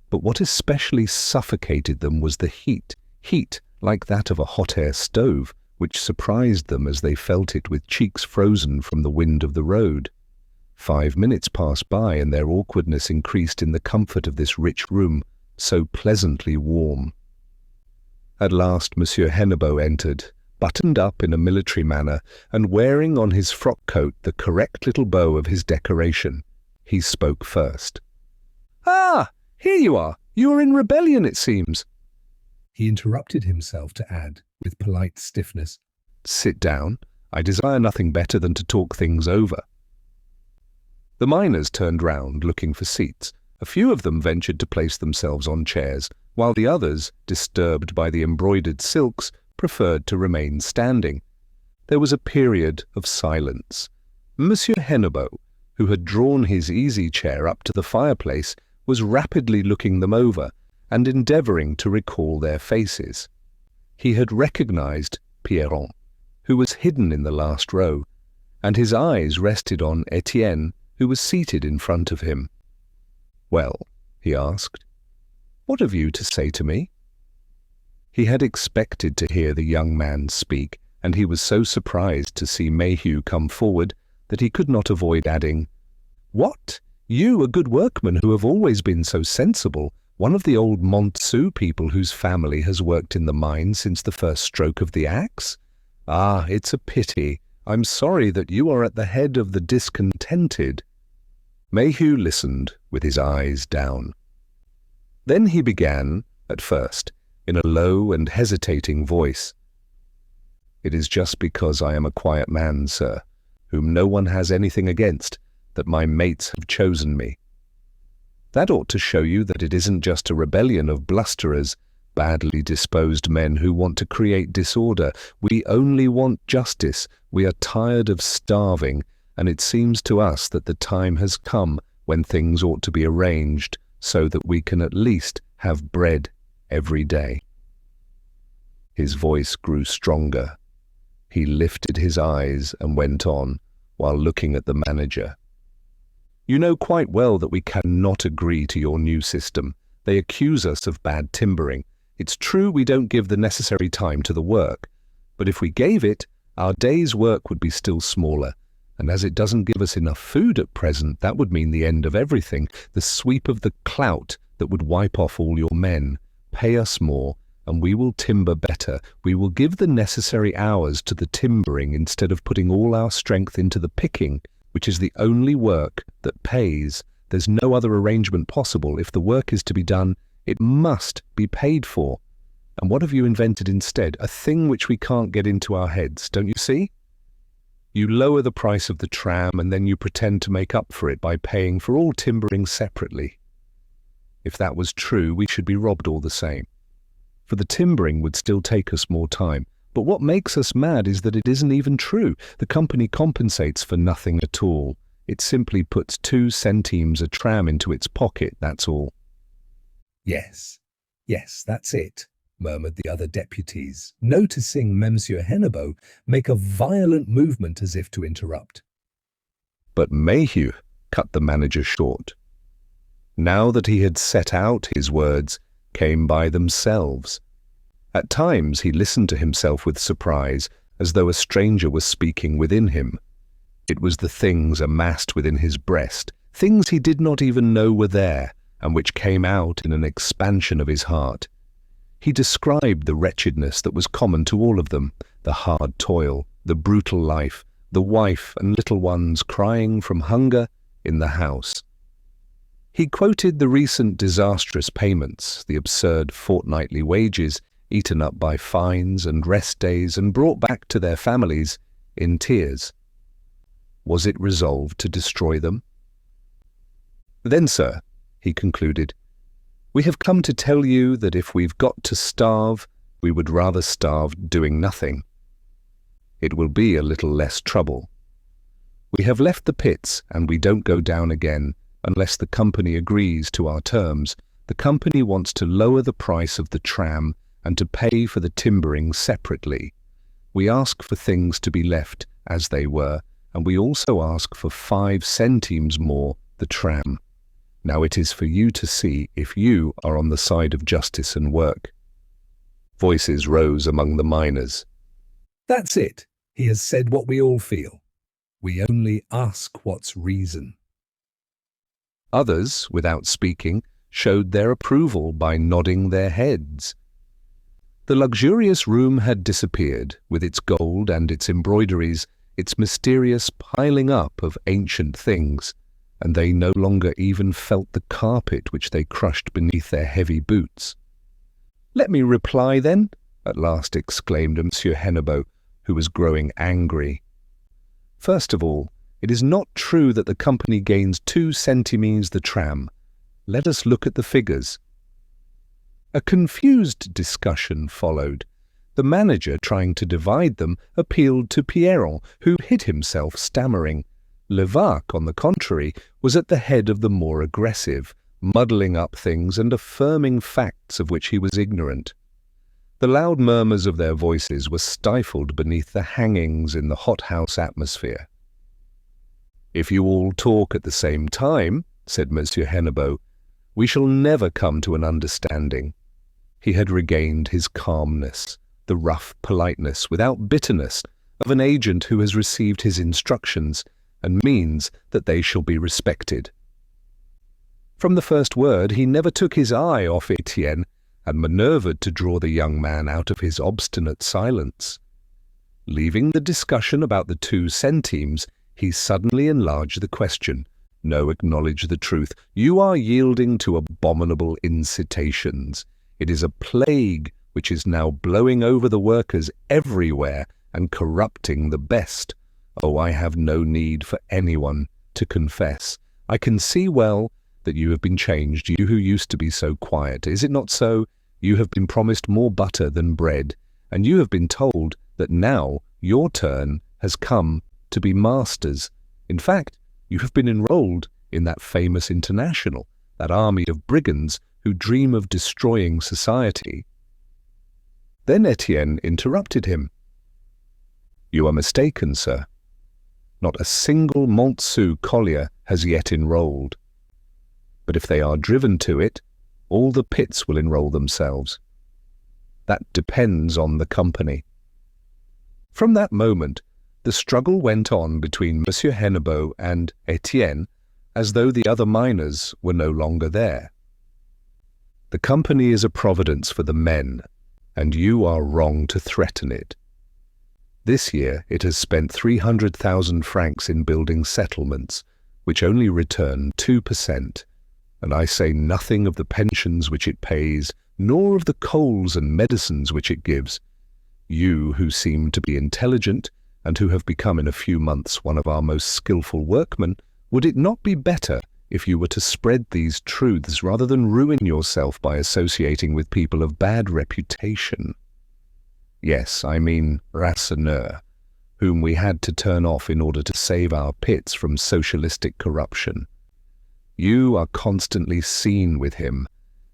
But what especially suffocated them was the heat like that of a hot air stove, which surprised them as they felt it with cheeks frozen from the wind of the road. 5 minutes passed by, and their awkwardness increased in the comfort of this rich room, so pleasantly warm. At last Monsieur Hennebeau entered, buttoned up in a military manner, and wearing on his frock coat the correct little bow of his decoration. He spoke first. "Ah, here you are. You are in rebellion, it seems." He interrupted himself to add, with polite stiffness, "Sit down. I desire nothing better than to talk things over." The miners turned round, looking for seats. A few of them ventured to place themselves on chairs, while the others, disturbed by the embroidered silks, preferred to remain standing. There was a period of silence. Monsieur Hennebeau, who had drawn his easy chair up to the fireplace, was rapidly looking them over and endeavouring to recall their faces. He had recognized Pierron, who was hidden in the last row, and his eyes rested on Étienne, who was seated in front of him. "Well," he asked, "what have you to say to me?" He had expected to hear the young man speak, and he was so surprised to see Maheu come forward that he could not avoid adding, "What? You, a good workman who have always been so sensible, one of the old Montsou people whose family has worked in the mine since the first stroke of the axe? Ah, it's a pity. I'm sorry that you are at the head of the discontented." Maheu listened with his eyes down. Then he began, at first, in a low and hesitating voice. "It is just because I am a quiet man, sir, whom no one has anything against, that my mates have chosen me. That ought to show you that it isn't just a rebellion of blusterers, badly disposed men who want to create disorder. We only want justice. We are tired of starving, and it seems to us that the time has come when things ought to be arranged so that we can at least have bread every day." His voice grew stronger. He lifted his eyes and went on, while looking at the manager. "You know quite well that we cannot agree to your new system. They accuse us of bad timbering. It's true we don't give the necessary time to the work, but if we gave it, our day's work would be still smaller, and as it doesn't give us enough food at present, that would mean the end of everything, the sweep of the clout that would wipe off all your men. Pay us more, and we will timber better. We will give the necessary hours to the timbering instead of putting all our strength into the picking, which is the only work that pays. There's no other arrangement possible. If the work is to be done, it must be paid for. And what have you invented instead? A thing which we can't get into our heads, don't you see? You lower the price of the tram and then you pretend to make up for it by paying for all timbering separately. If that was true, we should be robbed all the same. For the timbering would still take us more time. But what makes us mad is that it isn't even true. The company compensates for nothing at all. It simply puts 2 centimes a tram into its pocket, that's all." "Yes, yes, that's it," murmured the other deputies, noticing Monsieur Hennebeau make a violent movement as if to interrupt. But Maheu cut the manager short. Now that he had set out, his words came by themselves. At times he listened to himself with surprise, as though a stranger was speaking within him. It was the things amassed within his breast, things he did not even know were there, and which came out in an expansion of his heart. He described the wretchedness that was common to all of them, the hard toil, the brutal life, the wife and little ones crying from hunger in the house. He quoted the recent disastrous payments, the absurd fortnightly wages eaten up by fines and rest days and brought back to their families in tears. Was it resolved to destroy them? "Then, sir," he concluded, "we have come to tell you that if we've got to starve, we would rather starve doing nothing. It will be a little less trouble. We have left the pits and we don't go down again unless the company agrees to our terms. The company wants to lower the price of the tram and to pay for the timbering separately. We ask for things to be left as they were, and we also ask for 5 centimes more the tram. Now it is for you to see if you are on the side of justice and work." Voices rose among the miners. "That's it. He has said what we all feel. We only ask what's reason." Others, without speaking, showed their approval by nodding their heads. The luxurious room had disappeared, with its gold and its embroideries, its mysterious piling up of ancient things, and they no longer even felt the carpet which they crushed beneath their heavy boots. "Let me reply, then," at last exclaimed Monsieur Hennebeau, who was growing angry. "First of all, it is not true that the company gains 2 centimes the tram. Let us look at the figures." A confused discussion followed. The manager, trying to divide them, appealed to Pierron, who hid himself, stammering. Levaque, on the contrary, was at the head of the more aggressive, muddling up things and affirming facts of which he was ignorant. The loud murmurs of their voices were stifled beneath the hangings in the hothouse atmosphere. "If you all talk at the same time," said Monsieur Hennebeau, "we shall never come to an understanding." He had regained his calmness, the rough politeness without bitterness of an agent who has received his instructions and means that they shall be respected. From the first word he never took his eye off Étienne and manoeuvred to draw the young man out of his obstinate silence. Leaving the discussion about the 2 centimes, he suddenly enlarged the question. "No, acknowledge the truth. You are yielding to abominable incitations. It is a plague which is now blowing over the workers everywhere and corrupting the best. Oh, I have no need for anyone to confess. I can see well that you have been changed, you who used to be so quiet. Is it not so? You have been promised more butter than bread, and you have been told that now your turn has come to be masters. In fact, you have been enrolled in that famous international, that army of brigands who dream of destroying society." Then Étienne interrupted him. "You are mistaken, sir. Not a single Montsou collier has yet enrolled. But if they are driven to it, all the pits will enroll themselves. That depends on the company." From that moment, the struggle went on between Monsieur Hennebeau and Étienne as though the other miners were no longer there. "The company is a providence for the men, and you are wrong to threaten it. This year it has spent 300,000 francs in building settlements, which only return 2%, and I say nothing of the pensions which it pays, nor of the coals and medicines which it gives. You, who seem to be intelligent, and who have become in a few months one of our most skilful workmen, would it not be better if you were to spread these truths rather than ruin yourself by associating with people of bad reputation? Yes, I mean Rasseneur, whom we had to turn off in order to save our pits from socialistic corruption. You are constantly seen with him,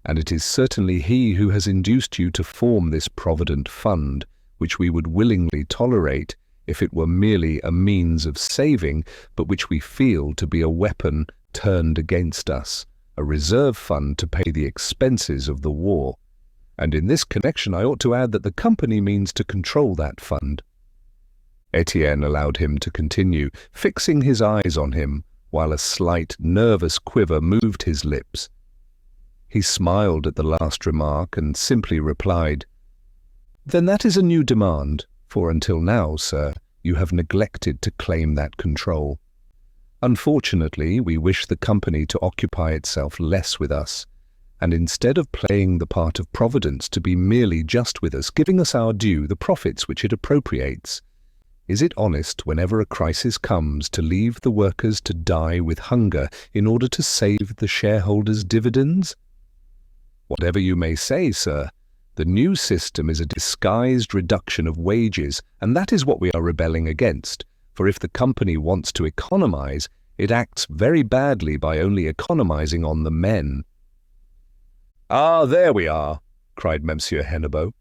and it is certainly he who has induced you to form this provident fund, which we would willingly tolerate if it were merely a means of saving, but which we feel to be a weapon turned against us, a reserve fund to pay the expenses of the war. And in this connection I ought to add that the company means to control that fund." Étienne allowed him to continue, fixing his eyes on him, while a slight, nervous quiver moved his lips. He smiled at the last remark and simply replied, "Then that is a new demand, for until now, sir, you have neglected to claim that control. Unfortunately, we wish the company to occupy itself less with us, and instead of playing the part of Providence to be merely just with us, giving us our due, the profits which it appropriates. Is it honest, whenever a crisis comes, to leave the workers to die with hunger in order to save the shareholders' dividends? Whatever you may say, sir, the new system is a disguised reduction of wages, and that is what we are rebelling against, for if the company wants to economize, it acts very badly by only economizing on the men." "Ah, there we are," cried Monsieur Hennebeau.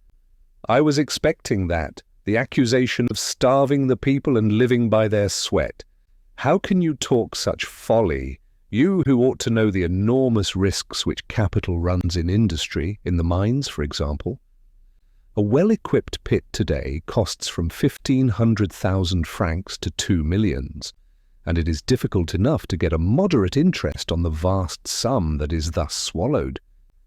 "I was expecting that. The accusation of starving the people and living by their sweat. How can you talk such folly, you who ought to know the enormous risks which capital runs in industry, in the mines, for example? A well-equipped pit today costs from 1,500,000 francs to 2 millions, and it is difficult enough to get a moderate interest on the vast sum that is thus swallowed.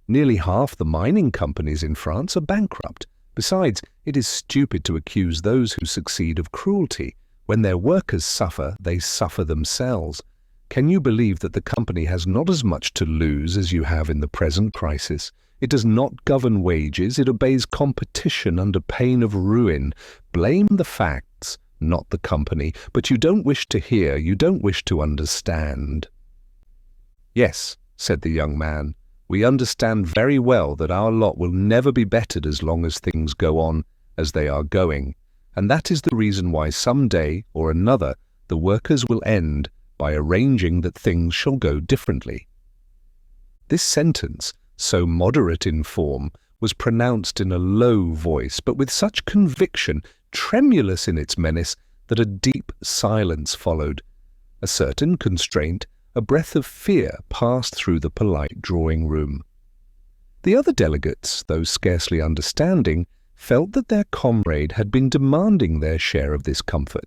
Nearly half the mining companies in France are bankrupt. Besides, it is stupid to accuse those who succeed of cruelty. When their workers suffer, they suffer themselves. Can you believe that the company has not as much to lose as you have in the present crisis? It does not govern wages, it obeys competition under pain of ruin. Blame the facts, not the company, but you don't wish to hear, you don't wish to understand." "Yes," said the young man, "we understand very well that our lot will never be bettered as long as things go on as they are going, and that is the reason why some day or another the workers will end by arranging that things shall go differently." This sentence, so moderate in form, was pronounced in a low voice, but with such conviction, tremulous in its menace, that a deep silence followed. A certain constraint, a breath of fear passed through the polite drawing-room. The other delegates, though scarcely understanding, felt that their comrade had been demanding their share of this comfort,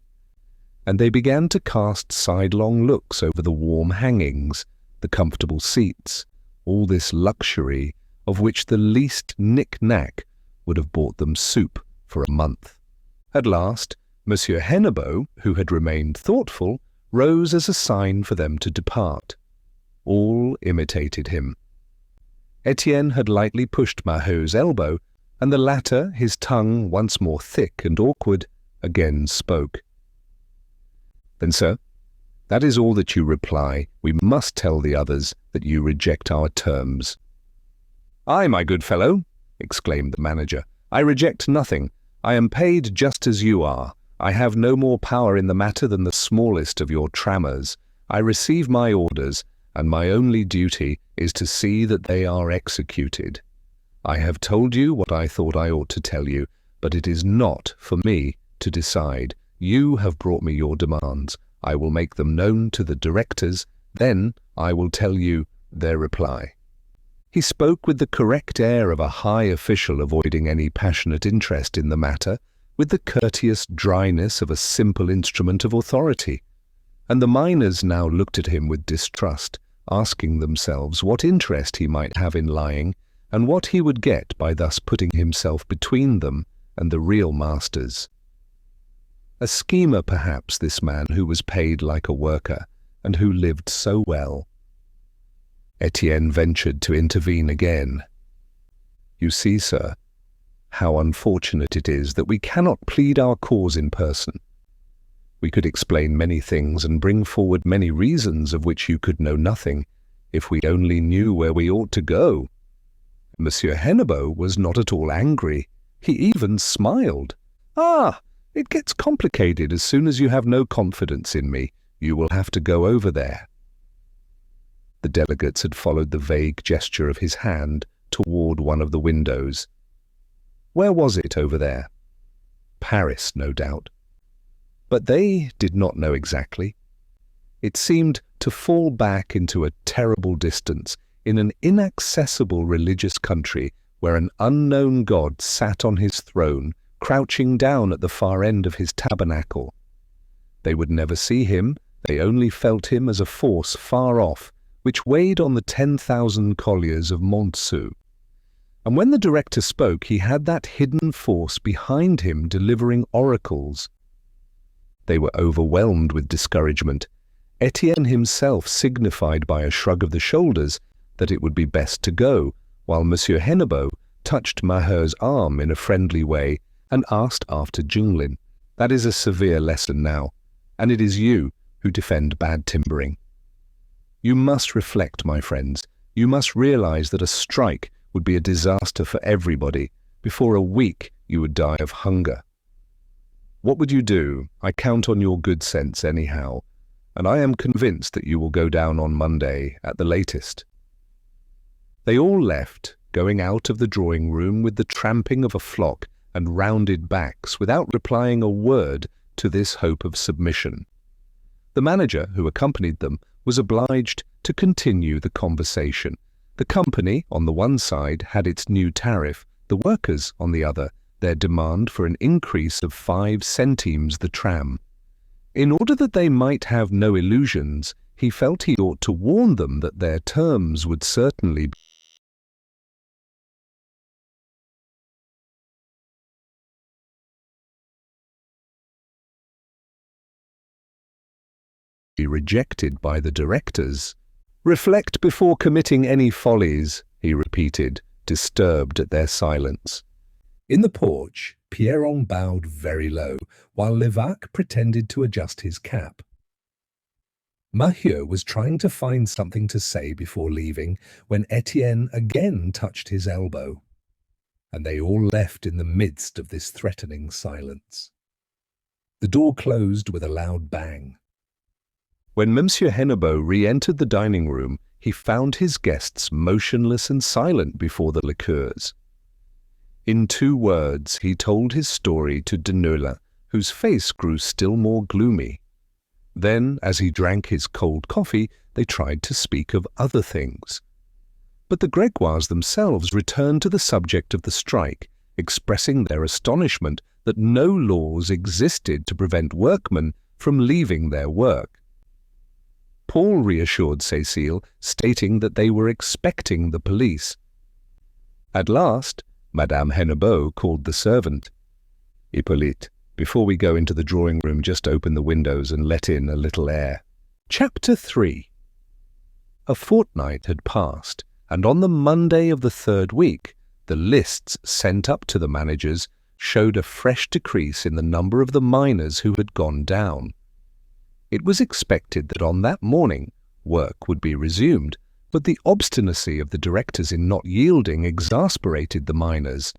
and they began to cast sidelong looks over the warm hangings, the comfortable seats, all this luxury of which the least knick-knack would have bought them soup for a month. At last, Monsieur Hennebeau, who had remained thoughtful, rose as a sign for them to depart. All imitated him. Étienne had lightly pushed Maheu's elbow, and the latter, his tongue once more thick and awkward, again spoke. "Then, sir, that is all that you reply. We must tell the others that you reject our terms." "Aye, my good fellow," exclaimed the manager, "I reject nothing. I am paid just as you are. I have no more power in the matter than the smallest of your trammers. I receive my orders, and my only duty is to see that they are executed. I have told you what I thought I ought to tell you, but it is not for me to decide. You have brought me your demands. I will make them known to the directors, then I will tell you their reply." He spoke with the correct air of a high official avoiding any passionate interest in the matter, with the courteous dryness of a simple instrument of authority. And the miners now looked at him with distrust, asking themselves what interest he might have in lying, and what he would get by thus putting himself between them and the real masters. A schemer, perhaps, this man who was paid like a worker, and who lived so well. Étienne ventured to intervene again. "You see, sir, how unfortunate it is that we cannot plead our cause in person. We could explain many things and bring forward many reasons of which you could know nothing, if we only knew where we ought to go." Monsieur Hennebeau was not at all angry. He even smiled. "Ah, it gets complicated as soon as you have no confidence in me. You will have to go over there." The delegates had followed the vague gesture of his hand toward one of the windows. Where was it over there? Paris, no doubt. But they did not know exactly. It seemed to fall back into a terrible distance in an inaccessible religious country where an unknown god sat on his throne, crouching down at the far end of his tabernacle. They would never see him, they only felt him as a force far off, which weighed on the 10,000 colliers of Montsou. And when the director spoke, he had that hidden force behind him delivering oracles. They were overwhelmed with discouragement. Étienne himself signified by a shrug of the shoulders that it would be best to go, while Monsieur Hennebeau touched Maheu's arm in a friendly way and asked after Junglin. "That is a severe lesson now, and it is you who defend bad timbering. You must reflect, my friends. You must realize that a strike would be a disaster for everybody. Before a week, you would die of hunger. What would you do? I count on your good sense anyhow, and I am convinced that you will go down on Monday at the latest." They all left, going out of the drawing-room with the tramping of a flock and rounded backs, without replying a word to this hope of submission. The manager, who accompanied them, was obliged to continue the conversation. The company, on the one side, had its new tariff, the workers, on the other, their demand for an increase of 5 centimes the tram. In order that they might have no illusions, he felt he ought to warn them that their terms would certainly be rejected by the directors. "Reflect before committing any follies," he repeated, disturbed at their silence. In the porch, Pierron bowed very low, while Levaque pretended to adjust his cap. Maheu was trying to find something to say before leaving when Étienne again touched his elbow, and they all left in the midst of this threatening silence. The door closed with a loud bang. When Monsieur Hennebeau re-entered the dining-room, he found his guests motionless and silent before the liqueurs. In 2 words, he told his story to Deneulin, whose face grew still more gloomy. Then, as he drank his cold coffee, they tried to speak of other things. But the Gregoires themselves returned to the subject of the strike, expressing their astonishment that no laws existed to prevent workmen from leaving their work. Paul reassured Cécile, stating that they were expecting the police. At last, Madame Hennebeau called the servant. "Hippolyte, before we go into the drawing room, just open the windows and let in a little air." Chapter 3. A fortnight had passed, and on the Monday of the third week, the lists sent up to the managers showed a fresh decrease in the number of the miners who had gone down. It was expected that on that morning work would be resumed, but the obstinacy of the directors in not yielding exasperated the miners.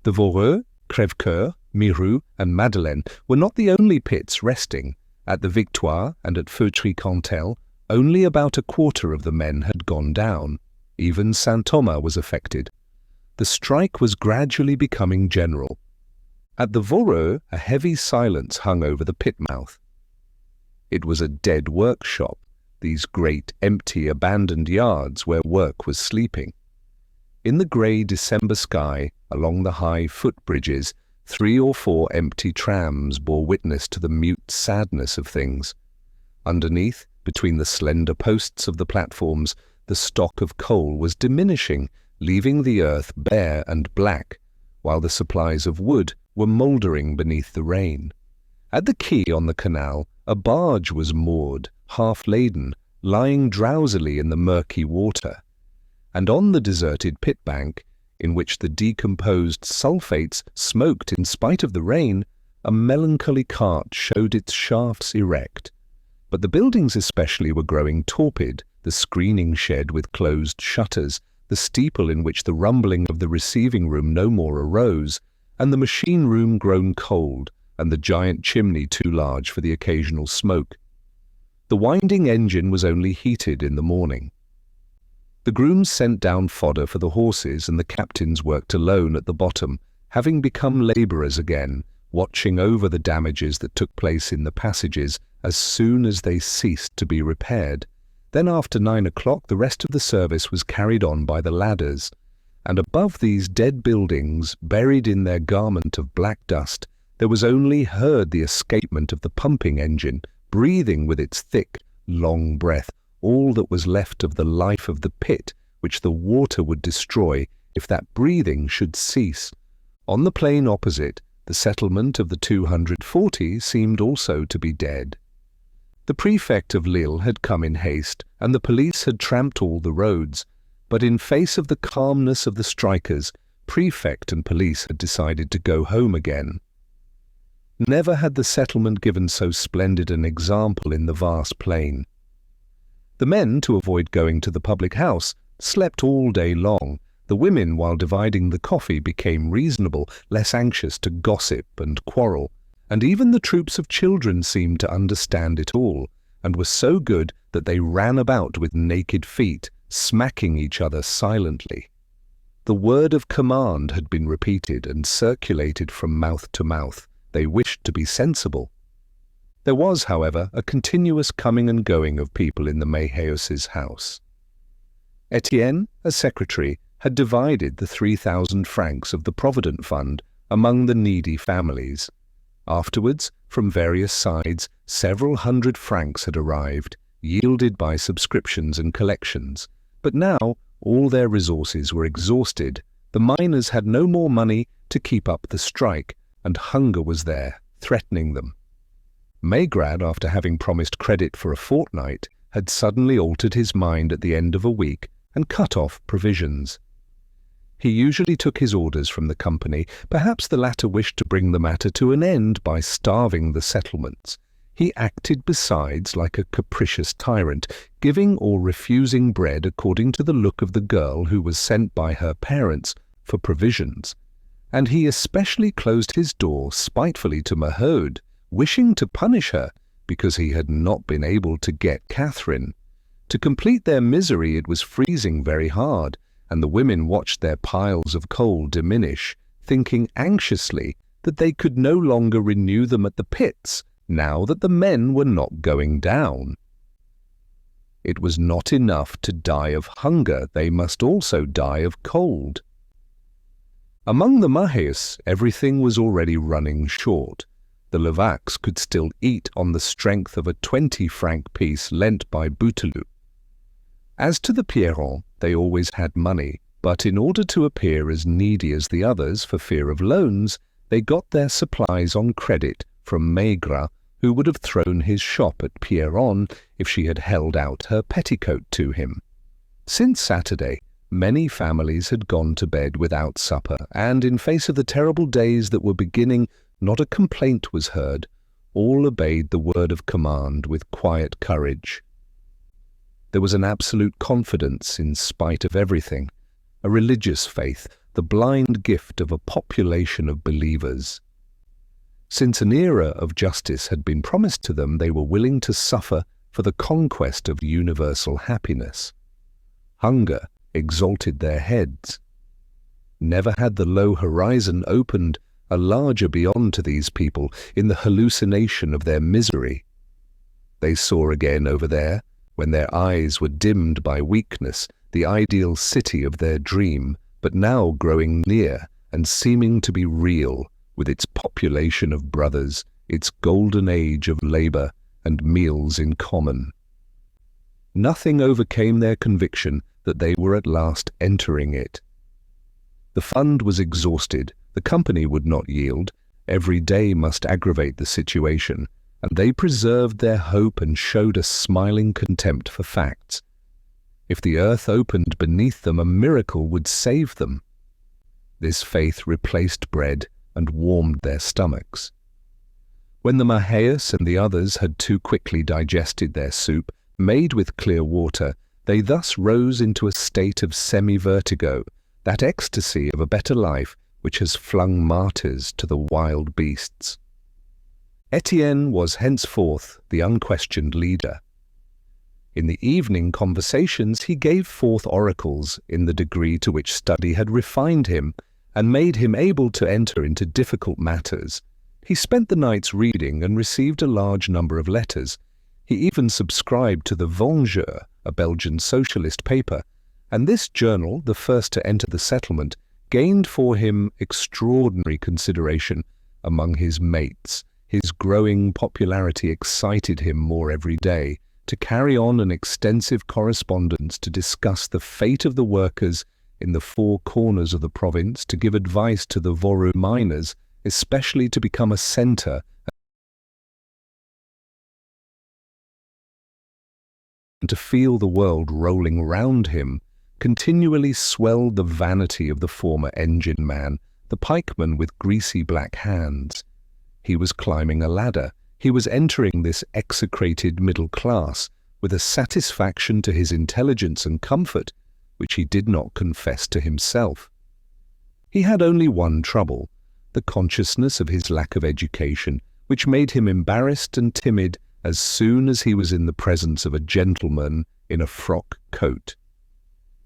The Voreux, Crèvecoeur, Mirou and Madeleine were not the only pits resting. At the Victoire and at Feutry-Cantel, only about a quarter of the men had gone down. Even Saint-Thomas was affected. The strike was gradually becoming general. At the Voreux, a heavy silence hung over the pit mouth. It was a dead workshop, these great, empty, abandoned yards where work was sleeping. In the grey December sky, along the high footbridges, 3 or 4 empty trams bore witness to the mute sadness of things. Underneath, between the slender posts of the platforms, the stock of coal was diminishing, leaving the earth bare and black, while the supplies of wood were mouldering beneath the rain. At the quay on the canal, a barge was moored, half laden, lying drowsily in the murky water. And on the deserted pit bank, in which the decomposed sulphates smoked in spite of the rain, a melancholy cart showed its shafts erect. But the buildings especially were growing torpid, the screening shed with closed shutters, the steeple in which the rumbling of the receiving room no more arose, and the machine room grown cold, and the giant chimney too large for the occasional smoke. The winding engine was only heated in the morning. The grooms sent down fodder for the horses, and the captains worked alone at the bottom, having become labourers again, watching over the damages that took place in the passages as soon as they ceased to be repaired. Then after 9 o'clock the rest of the service was carried on by the ladders, and above these dead buildings, buried in their garment of black dust, there was only heard the escapement of the pumping engine, breathing with its thick, long breath all that was left of the life of the pit, which the water would destroy if that breathing should cease. On the plain opposite, the settlement of the 240 seemed also to be dead. The prefect of Lille had come in haste, and the police had tramped all the roads, but in face of the calmness of the strikers, prefect and police had decided to go home again. Never had the settlement given so splendid an example in the vast plain. The men, to avoid going to the public house, slept all day long. The women, while dividing the coffee, became reasonable, less anxious to gossip and quarrel, and even the troops of children seemed to understand it all, and were so good that they ran about with naked feet, smacking each other silently. The word of command had been repeated and circulated from mouth to mouth. They wished to be sensible. There was, however, a continuous coming and going of people in the Maheuses' house. Étienne, as secretary, had divided the 3,000 francs of the Provident Fund among the needy families. Afterwards, from various sides, several hundred francs had arrived, yielded by subscriptions and collections. But now all their resources were exhausted. The miners had no more money to keep up the strike, and hunger was there, threatening them. Maigrad, after having promised credit for a fortnight, had suddenly altered his mind at the end of a week and cut off provisions. He usually took his orders from the company. Perhaps the latter wished to bring the matter to an end by starving the settlements. He acted besides like a capricious tyrant, giving or refusing bread according to the look of the girl who was sent by her parents for provisions. And he especially closed his door spitefully to Maheu, wishing to punish her because he had not been able to get Catherine. To complete their misery, it was freezing very hard, and the women watched their piles of coal diminish, thinking anxiously that they could no longer renew them at the pits, now that the men were not going down. It was not enough to die of hunger, they must also die of cold. Among the Maheus, everything was already running short. The Levaques could still eat on the strength of a 20-franc piece lent by Bouteloup. As to the Pierrons, they always had money, but in order to appear as needy as the others for fear of loans, they got their supplies on credit from Maigrat, who would have thrown his shop at Pierron if she had held out her petticoat to him. Since Saturday, many families had gone to bed without supper, and in face of the terrible days that were beginning, not a complaint was heard. All obeyed the word of command with quiet courage. There was an absolute confidence in spite of everything, a religious faith, the blind gift of a population of believers. Since an era of justice had been promised to them, they were willing to suffer for the conquest of universal happiness. Hunger exalted their heads. Never had the low horizon opened a larger beyond to these people in the hallucination of their misery. They saw again over there, when their eyes were dimmed by weakness, the ideal city of their dream, but now growing near and seeming to be real, with its population of brothers, its golden age of labor and meals in common. Nothing overcame their conviction that they were at last entering it. The fund was exhausted, the company would not yield, every day must aggravate the situation, and they preserved their hope and showed a smiling contempt for facts. If the earth opened beneath them, a miracle would save them. This faith replaced bread and warmed their stomachs. When the Maheus and the others had too quickly digested their soup, made with clear water, they thus rose into a state of semi-vertigo, that ecstasy of a better life which has flung martyrs to the wild beasts. Étienne was henceforth the unquestioned leader. In the evening conversations he gave forth oracles in the degree to which study had refined him, and made him able to enter into difficult matters. He spent the nights reading and received a large number of letters. He even subscribed to the Vengeur, a Belgian socialist paper, and this journal, the first to enter the settlement, gained for him extraordinary consideration among his mates. His growing popularity excited him more every day to carry on an extensive correspondence to discuss the fate of the workers in the four corners of the province, to give advice to the Voru miners, especially to become a centre and to feel the world rolling round him, continually swelled the vanity of the former engine man, the pikeman with greasy black hands. He was climbing a ladder. He was entering this execrated middle class with a satisfaction to his intelligence and comfort which he did not confess to himself. He had only one trouble, the consciousness of his lack of education, which made him embarrassed and timid as soon as he was in the presence of a gentleman in a frock coat.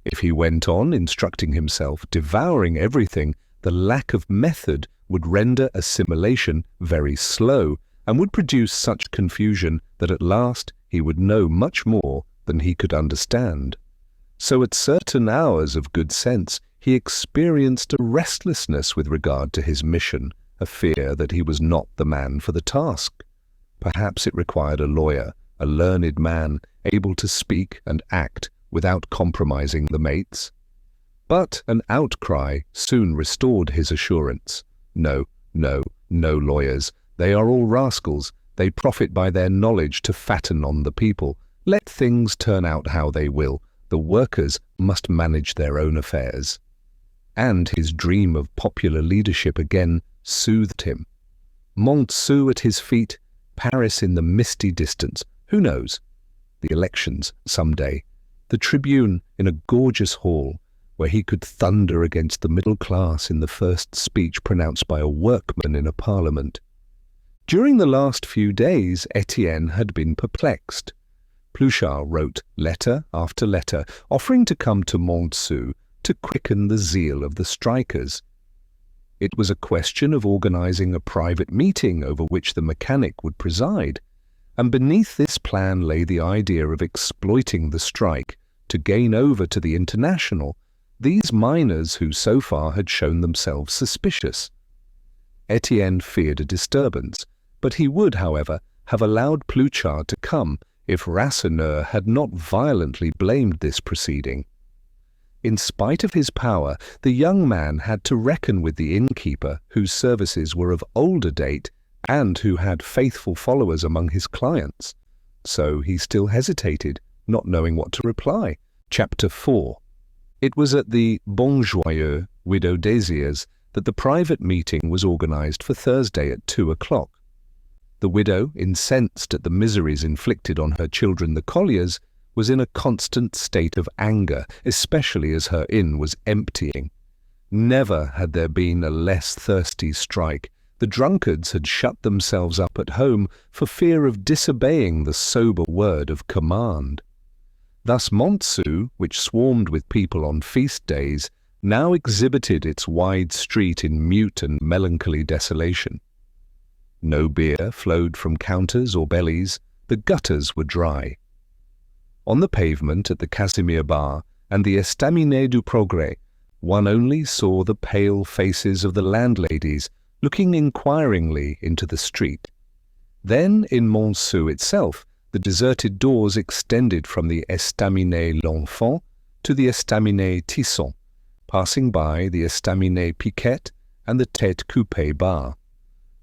If he went on instructing himself, devouring everything, the lack of method would render assimilation very slow, and would produce such confusion that at last he would know much more than he could understand. So at certain hours of good sense he experienced a restlessness with regard to his mission, a fear that he was not the man for the task. Perhaps it required a lawyer, a learned man, able to speak and act without compromising the mates. But an outcry soon restored his assurance. No, no, no lawyers. They are all rascals. They profit by their knowledge to fatten on the people. Let things turn out how they will. The workers must manage their own affairs. And his dream of popular leadership again soothed him. Montsou at his feet, Paris in the misty distance. Who knows? The elections some day. The Tribune in a gorgeous hall, where he could thunder against the middle class in the first speech pronounced by a workman in a parliament. During the last few days, Étienne had been perplexed. Pluchart wrote letter after letter, offering to come to Montsou to quicken the zeal of the strikers. It was a question of organizing a private meeting over which the mechanic would preside, and beneath this plan lay the idea of exploiting the strike to gain over to the International these miners who so far had shown themselves suspicious. Étienne feared a disturbance, but he would, however, have allowed Pluchart to come if Rasseneur had not violently blamed this proceeding. In spite of his power, the young man had to reckon with the innkeeper, whose services were of older date and who had faithful followers among his clients. So he still hesitated, not knowing what to reply. Chapter 4. It was at the Bonjoyeux, Widow Désir's, that the private meeting was organized for Thursday at 2 o'clock. The widow, incensed at the miseries inflicted on her children the colliers, was in a constant state of anger, especially as her inn was emptying. Never had there been a less thirsty strike. The drunkards had shut themselves up at home for fear of disobeying the sober word of command. Thus Montsou, which swarmed with people on feast days, now exhibited its wide street in mute and melancholy desolation. No beer flowed from counters or bellies, the gutters were dry. On the pavement at the Casimir Bar and the Estaminet du Progrès, one only saw the pale faces of the landladies looking inquiringly into the street. Then, in Montsou itself, the deserted doors extended from the Estaminet L'Enfant to the Estaminet Tisson, passing by the Estaminet Piquette and the Tête Coupée Bar.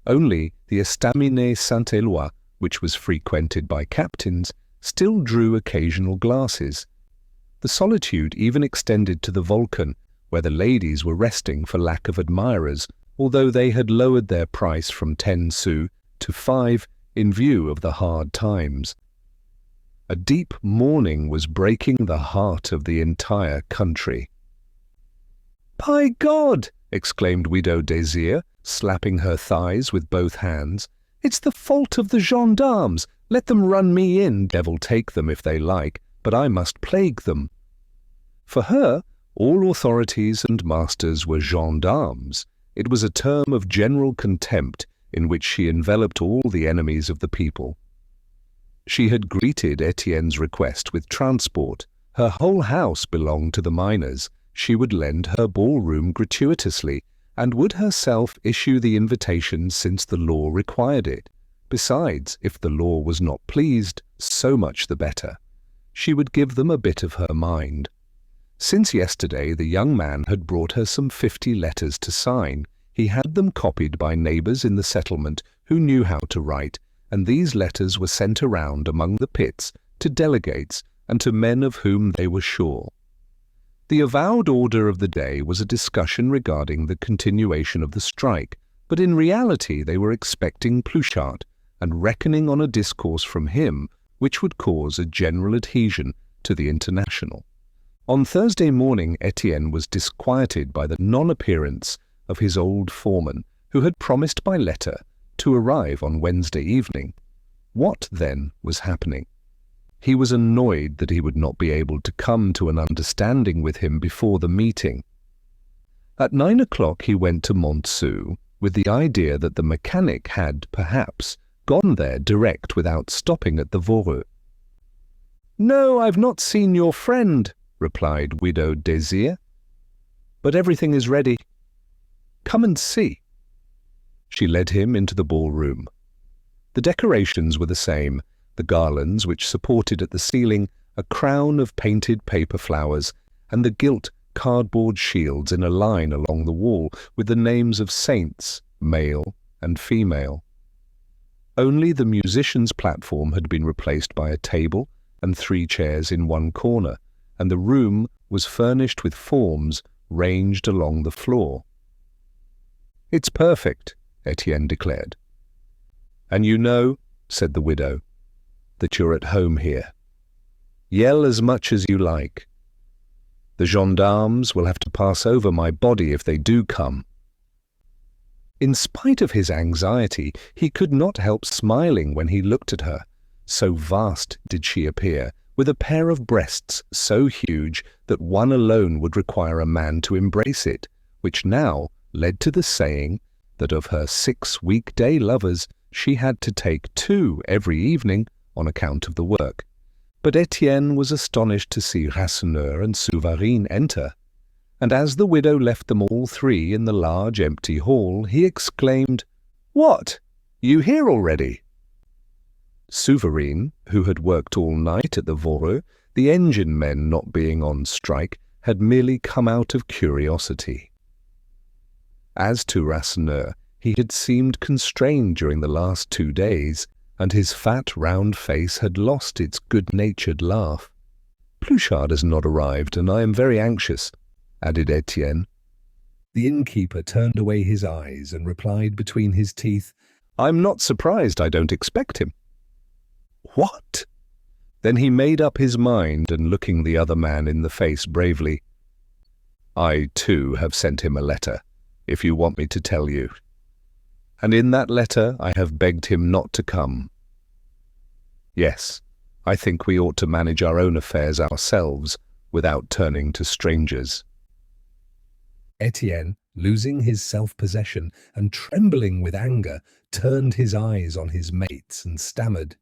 Only the Estaminet Saint-Éloi, which was frequented by captains, still drew occasional glasses. The solitude even extended to the Vulcan, where the ladies were resting for lack of admirers, although they had lowered their price from 10 sous to 5 in view of the hard times. A deep mourning was breaking the heart of the entire country. "By God!" exclaimed Widow Désir, slapping her thighs with both hands. "It's the fault of the gendarmes. Let them run me in, devil take them if they like, but I must plague them." For her, all authorities and masters were gendarmes. It was a term of general contempt in which she enveloped all the enemies of the people. She had greeted Étienne's request with transport. Her whole house belonged to the miners. She would lend her ballroom gratuitously, and would herself issue the invitations since the law required it. Besides, if the law was not pleased, so much the better. She would give them a bit of her mind. Since yesterday the young man had brought her some 50 letters to sign. He had them copied by neighbours in the settlement who knew how to write, and these letters were sent around among the pits to delegates and to men of whom they were sure. The avowed order of the day was a discussion regarding the continuation of the strike, but in reality they were expecting Pluchart and reckoning on a discourse from him which would cause a general adhesion to the International. On Thursday morning Étienne was disquieted by the non-appearance of his old foreman, who had promised by letter to arrive on Wednesday evening. What, then, was happening? He was annoyed that he would not be able to come to an understanding with him before the meeting. At 9 o'clock he went to Montsou with the idea that the mechanic had, perhaps, gone there direct without stopping at the Voreux. "No, I've not seen your friend," replied Widow Désir. "But everything is ready. Come and see." She led him into the ballroom. The decorations were the same, the garlands which supported at the ceiling a crown of painted paper flowers, and the gilt cardboard shields in a line along the wall with the names of saints, male and female. Only the musicians' platform had been replaced by a table and 3 chairs in one corner, and the room was furnished with forms ranged along the floor. "It's perfect," Étienne declared. "And you know," said the widow, "that you're at home here. Yell as much as you like. The gendarmes will have to pass over my body if they do come." In spite of his anxiety, he could not help smiling when he looked at her. So vast did she appear, with a pair of breasts so huge that one alone would require a man to embrace it, which now, led to the saying that of her 6 weekday lovers, she had to take 2 every evening on account of the work. But Étienne was astonished to see Rasseneur and Souvarine enter, and as the widow left them all 3 in the large empty hall, he exclaimed, "What? You here already?" Souvarine, who had worked all night at the Voreux, the engine men not being on strike, had merely come out of curiosity. As to Rasseneur, he had seemed constrained during the last 2 days, and his fat round face had lost its good-natured laugh. "Pluchart has not arrived, and I am very anxious," added Étienne. The innkeeper turned away his eyes and replied between his teeth, "I'm not surprised I don't expect him." "What?" Then he made up his mind, and looking the other man in the face bravely, "I, too, have sent him a letter, if you want me to tell you. And in that letter I have begged him not to come. Yes, I think we ought to manage our own affairs ourselves, without turning to strangers." Étienne, losing his self-possession and trembling with anger, turned his eyes on his mates and stammered,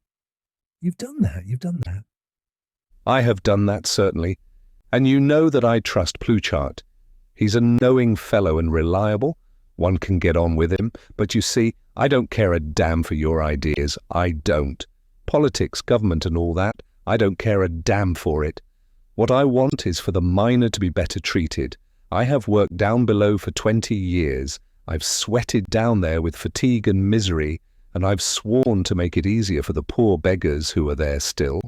you've done that." "I have done that, certainly, and you know that I trust Pluchart. He's a knowing fellow and reliable. One can get on with him, but you see, I don't care a damn for your ideas. I don't. Politics, government and all that, I don't care a damn for it. What I want is for the miner to be better treated. I have worked down below for 20 years. I've sweated down there with fatigue and misery, and I've sworn to make it easier for the poor beggars who are there still.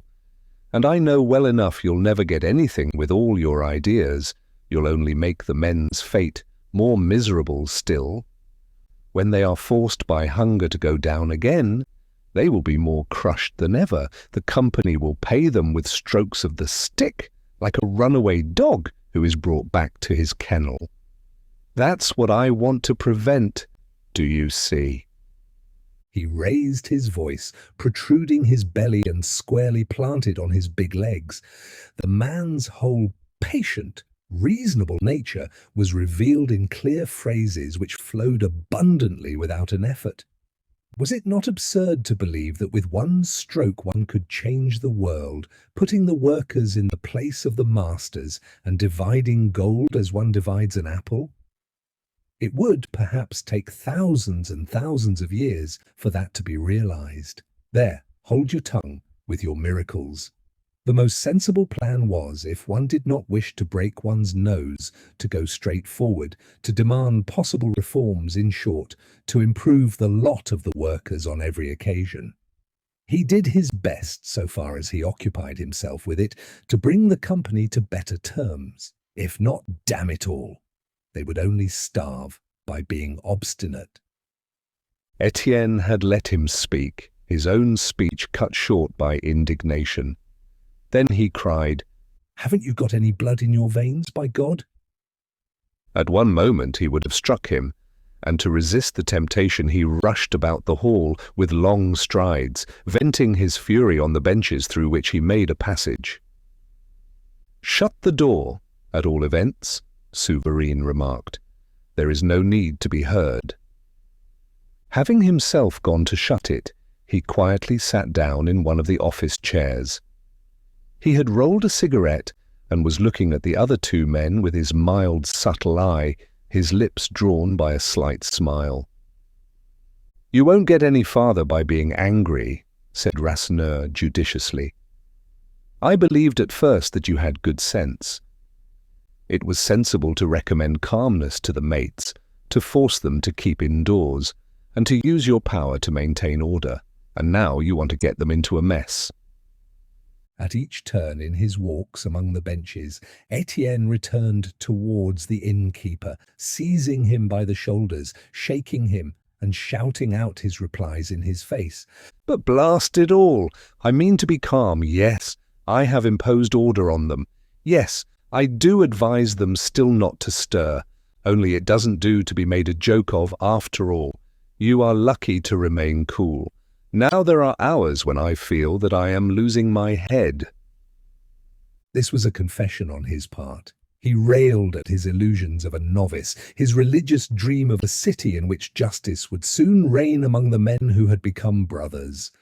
And I know well enough you'll never get anything with all your ideas. You'll only make the men's fate more miserable still. When they are forced by hunger to go down again, they will be more crushed than ever. The company will pay them with strokes of the stick, like a runaway dog who is brought back to his kennel. That's what I want to prevent, do you see?" He raised his voice, protruding his belly and squarely planted on his big legs. The man's whole patient, reasonable nature was revealed in clear phrases which flowed abundantly without an effort. Was it not absurd to believe that with one stroke one could change the world, putting the workers in the place of the masters and dividing gold as one divides an apple? It would perhaps take thousands and thousands of years for that to be realized. There, hold your tongue with your miracles. The most sensible plan was, if one did not wish to break one's nose, to go straight forward, to demand possible reforms, in short, to improve the lot of the workers on every occasion. He did his best, so far as he occupied himself with it, to bring the company to better terms. If not, damn it all, they would only starve by being obstinate. Étienne had let him speak, his own speech cut short by indignation. Then he cried, "Haven't you got any blood in your veins, by God?" At one moment he would have struck him, and to resist the temptation he rushed about the hall with long strides, venting his fury on the benches through which he made a passage. "Shut the door, at all events," Souvarine remarked. "There is no need to be heard." Having himself gone to shut it, he quietly sat down in one of the office chairs. He had rolled a cigarette and was looking at the other 2 men with his mild, subtle eye, his lips drawn by a slight smile. "You won't get any farther by being angry," said Rasseneur judiciously. "I believed at first that you had good sense. It was sensible to recommend calmness to the mates, to force them to keep indoors, and to use your power to maintain order, and now you want to get them into a mess." At each turn in his walks among the benches, Étienne returned towards the innkeeper, seizing him by the shoulders, shaking him, and shouting out his replies in his face. "But blast it all! I mean to be calm, yes. I have imposed order on them. Yes, I do advise them still not to stir. Only it doesn't do to be made a joke of after all. You are lucky to remain cool. Now there are hours when I feel that I am losing my head." This was a confession on his part. He railed at his illusions of a novice, his religious dream of a city in which justice would soon reign among the men who had become brothers.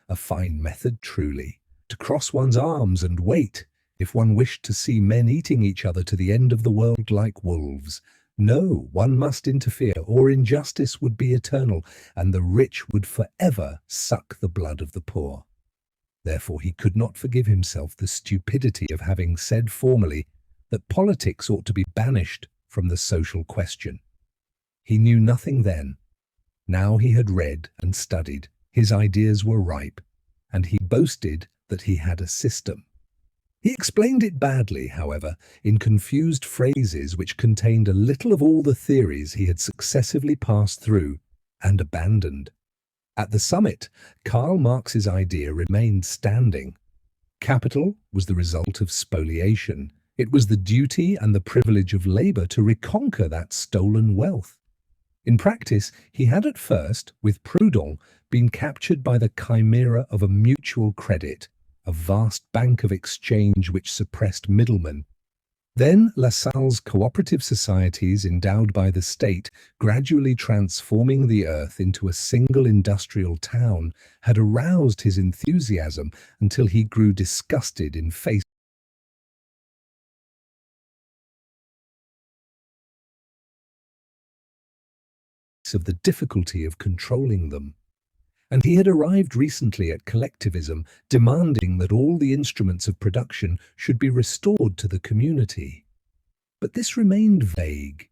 A fine method, truly, to cross one's arms and wait, if one wished to see men eating each other to the end of the world like wolves. No, one must interfere, or injustice would be eternal, and the rich would forever suck the blood of the poor. Therefore he could not forgive himself the stupidity of having said formerly that politics ought to be banished from the social question. He knew nothing then. Now he had read and studied, his ideas were ripe, and he boasted that he had a system. He explained it badly, however, in confused phrases which contained a little of all the theories he had successively passed through and abandoned. At the summit, Karl Marx's idea remained standing. Capital was the result of spoliation. It was the duty and the privilege of labour to reconquer that stolen wealth. In practice, he had at first, with Proudhon, been captured by the chimera of a mutual credit, a vast bank of exchange which suppressed middlemen. Then Lassalle's cooperative societies endowed by the state, gradually transforming the earth into a single industrial town, had aroused his enthusiasm until he grew disgusted in face of the difficulty of controlling them. And he had arrived recently at collectivism, demanding that all the instruments of production should be restored to the community. But this remained vague.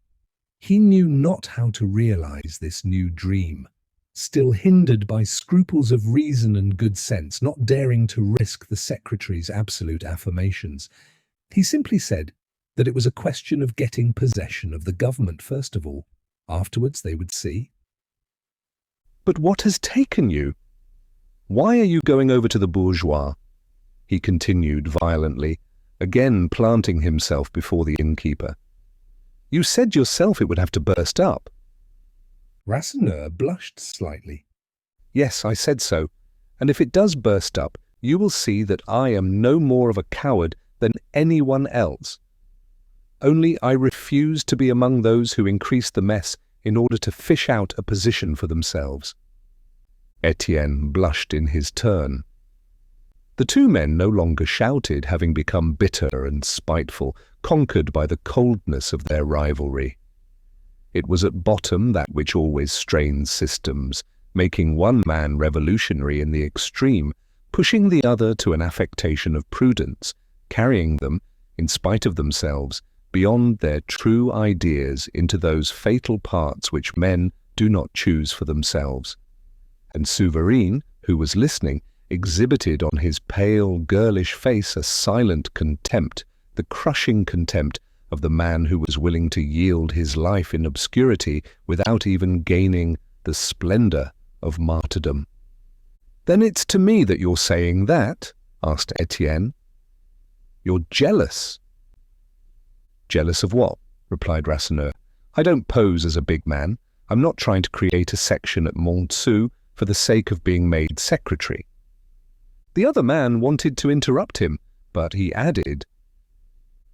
He knew not how to realize this new dream, still hindered by scruples of reason and good sense, not daring to risk the secretary's absolute affirmations. He simply said that it was a question of getting possession of the government first of all. Afterwards they would see. But what has taken you? Why are you going over to the bourgeois? He continued violently, again planting himself before the innkeeper. You said yourself it would have to burst up. Rasseneur blushed slightly. Yes, I said so, and if it does burst up, you will see that I am no more of a coward than anyone else. Only I refuse to be among those who increase the mess in order to fish out a position for themselves. Étienne blushed in his turn. The two men no longer shouted, having become bitter and spiteful, conquered by the coldness of their rivalry. It was at bottom that which always strains systems, making one man revolutionary in the extreme, pushing the other to an affectation of prudence, carrying them, in spite of themselves, beyond their true ideas into those fatal parts which men do not choose for themselves. And Souvarine, who was listening, exhibited on his pale, girlish face a silent contempt, the crushing contempt of the man who was willing to yield his life in obscurity without even gaining the splendor of martyrdom. "Then it's to me that you're saying that?" asked Étienne. "You're jealous." "Jealous of what?" replied Rasseneur. "I don't pose as a big man. I'm not trying to create a section at Montsou for the sake of being made secretary." The other man wanted to interrupt him, but he added,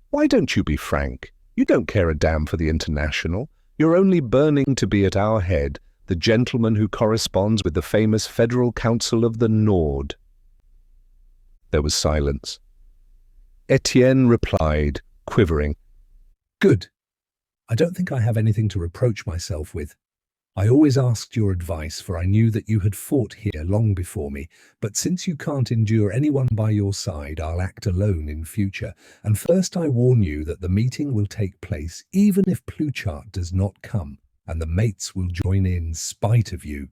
"Why don't you be frank? You don't care a damn for the International. You're only burning to be at our head, the gentleman who corresponds with the famous Federal Council of the Nord." There was silence. Étienne replied, quivering, "Good. I don't think I have anything to reproach myself with. I always asked your advice, for I knew that you had fought here long before me, but since you can't endure anyone by your side, I'll act alone in future. And first I warn you that the meeting will take place even if Pluchart does not come, and the mates will join in spite of you."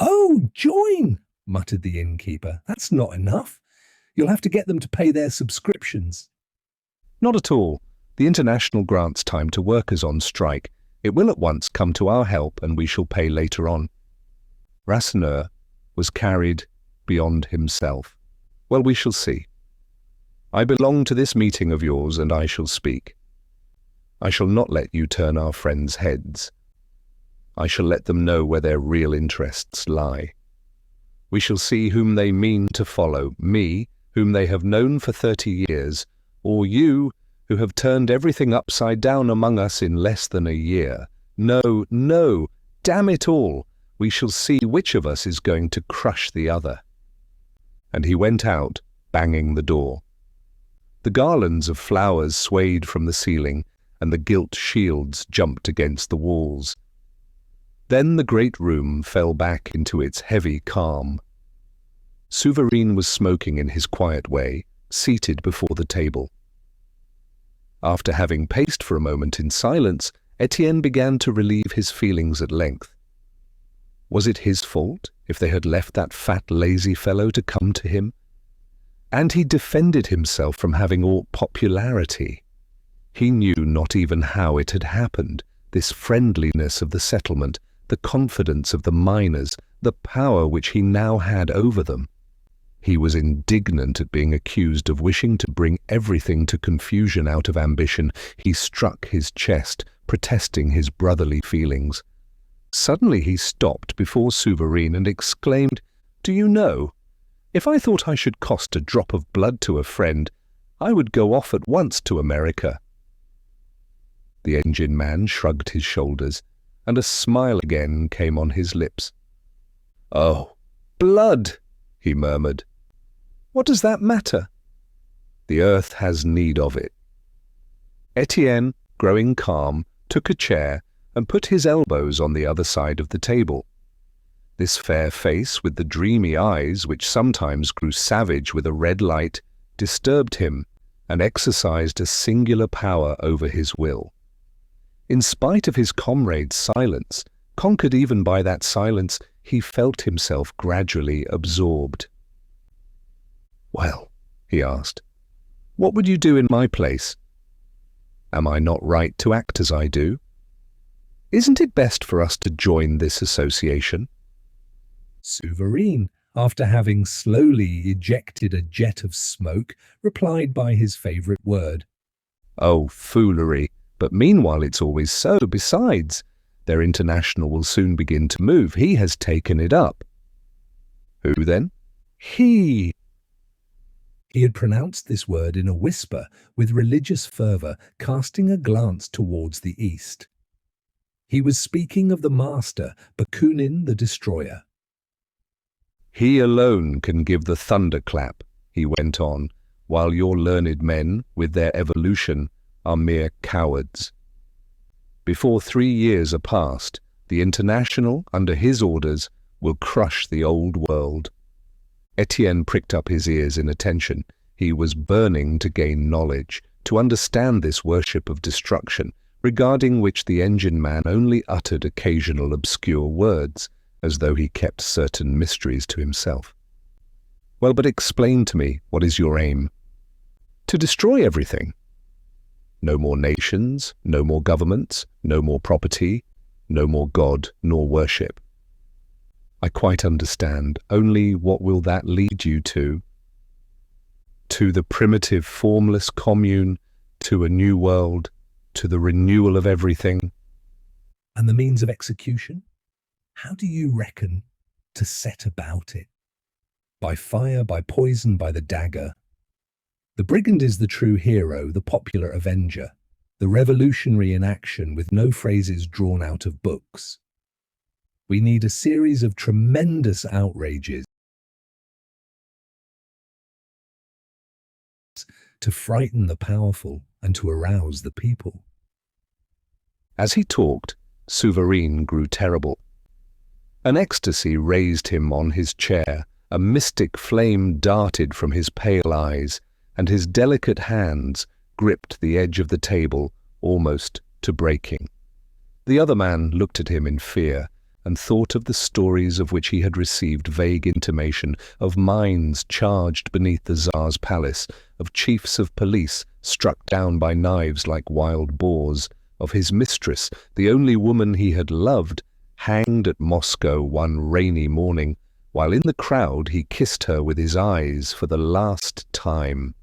"Oh, join!" muttered the innkeeper. "That's not enough. You'll have to get them to pay their subscriptions." "Not at all. The International grants time to workers on strike. It will at once come to our help, and we shall pay later on." Rasseneur was carried beyond himself. "Well, we shall see. I belong to this meeting of yours, and I shall speak. I shall not let you turn our friends' heads. I shall let them know where their real interests lie. We shall see whom they mean to follow, me, whom they have known for 30 years, or you, who have turned everything upside down among us in less than a year. No, no, damn it all, we shall see which of us is going to crush the other." And he went out, banging the door. The garlands of flowers swayed from the ceiling, and the gilt shields jumped against the walls. Then the great room fell back into its heavy calm. Souvarine was smoking in his quiet way, seated before the table. After having paced for a moment in silence, Étienne began to relieve his feelings at length. Was it his fault if they had left that fat, lazy fellow to come to him? And he defended himself from having aught popularity. He knew not even how it had happened, this friendliness of the settlement, the confidence of the miners, the power which he now had over them. He was indignant at being accused of wishing to bring everything to confusion out of ambition. He struck his chest, protesting his brotherly feelings. Suddenly he stopped before Souvarine and exclaimed, "Do you know, if I thought I should cost a drop of blood to a friend, I would go off at once to America." The engine man shrugged his shoulders, and a smile again came on his lips. "Oh, blood!" he murmured. "What does that matter? The earth has need of it." Étienne, growing calm, took a chair and put his elbows on the other side of the table. This fair face with the dreamy eyes, which sometimes grew savage with a red light, disturbed him and exercised a singular power over his will. In spite of his comrade's silence, conquered even by that silence, he felt himself gradually absorbed. "Well," he asked, "what would you do in my place? Am I not right to act as I do? Isn't it best for us to join this association?" Souvarine, after having slowly ejected a jet of smoke, replied by his favourite word. "Oh, foolery! But meanwhile it's always so. Besides, their international will soon begin to move. He has taken it up." "Who then?" He had pronounced this word in a whisper, with religious fervour, casting a glance towards the east. He was speaking of the master, Bakunin the destroyer. "He alone can give the thunderclap," he went on, "while your learned men, with their evolution, are mere cowards. Before 3 years are past, the International, under his orders, will crush the old world." Étienne pricked up his ears in attention. He was burning to gain knowledge, to understand this worship of destruction, regarding which the engine man only uttered occasional obscure words, as though he kept certain mysteries to himself. "Well, but explain to me, what is your aim?" "To destroy everything. No more nations, no more governments, no more property, no more God nor worship." "I quite understand. Only what will that lead you to?" "To the primitive, formless commune, to a new world, to the renewal of everything." "And the means of execution? How do you reckon to set about it? By fire, by poison, by the dagger? The brigand is the true hero, the popular avenger, the revolutionary in action with no phrases drawn out of books. We need a series of tremendous outrages to frighten the powerful and to arouse the people." As he talked, Souvarine grew terrible. An ecstasy raised him on his chair, a mystic flame darted from his pale eyes, and his delicate hands gripped the edge of the table almost to breaking. The other man looked at him in fear, and thought of the stories of which he had received vague intimation, of mines charged beneath the Tsar's palace, of chiefs of police struck down by knives like wild boars, of his mistress, the only woman he had loved, hanged at Moscow one rainy morning, while in the crowd he kissed her with his eyes for the last time.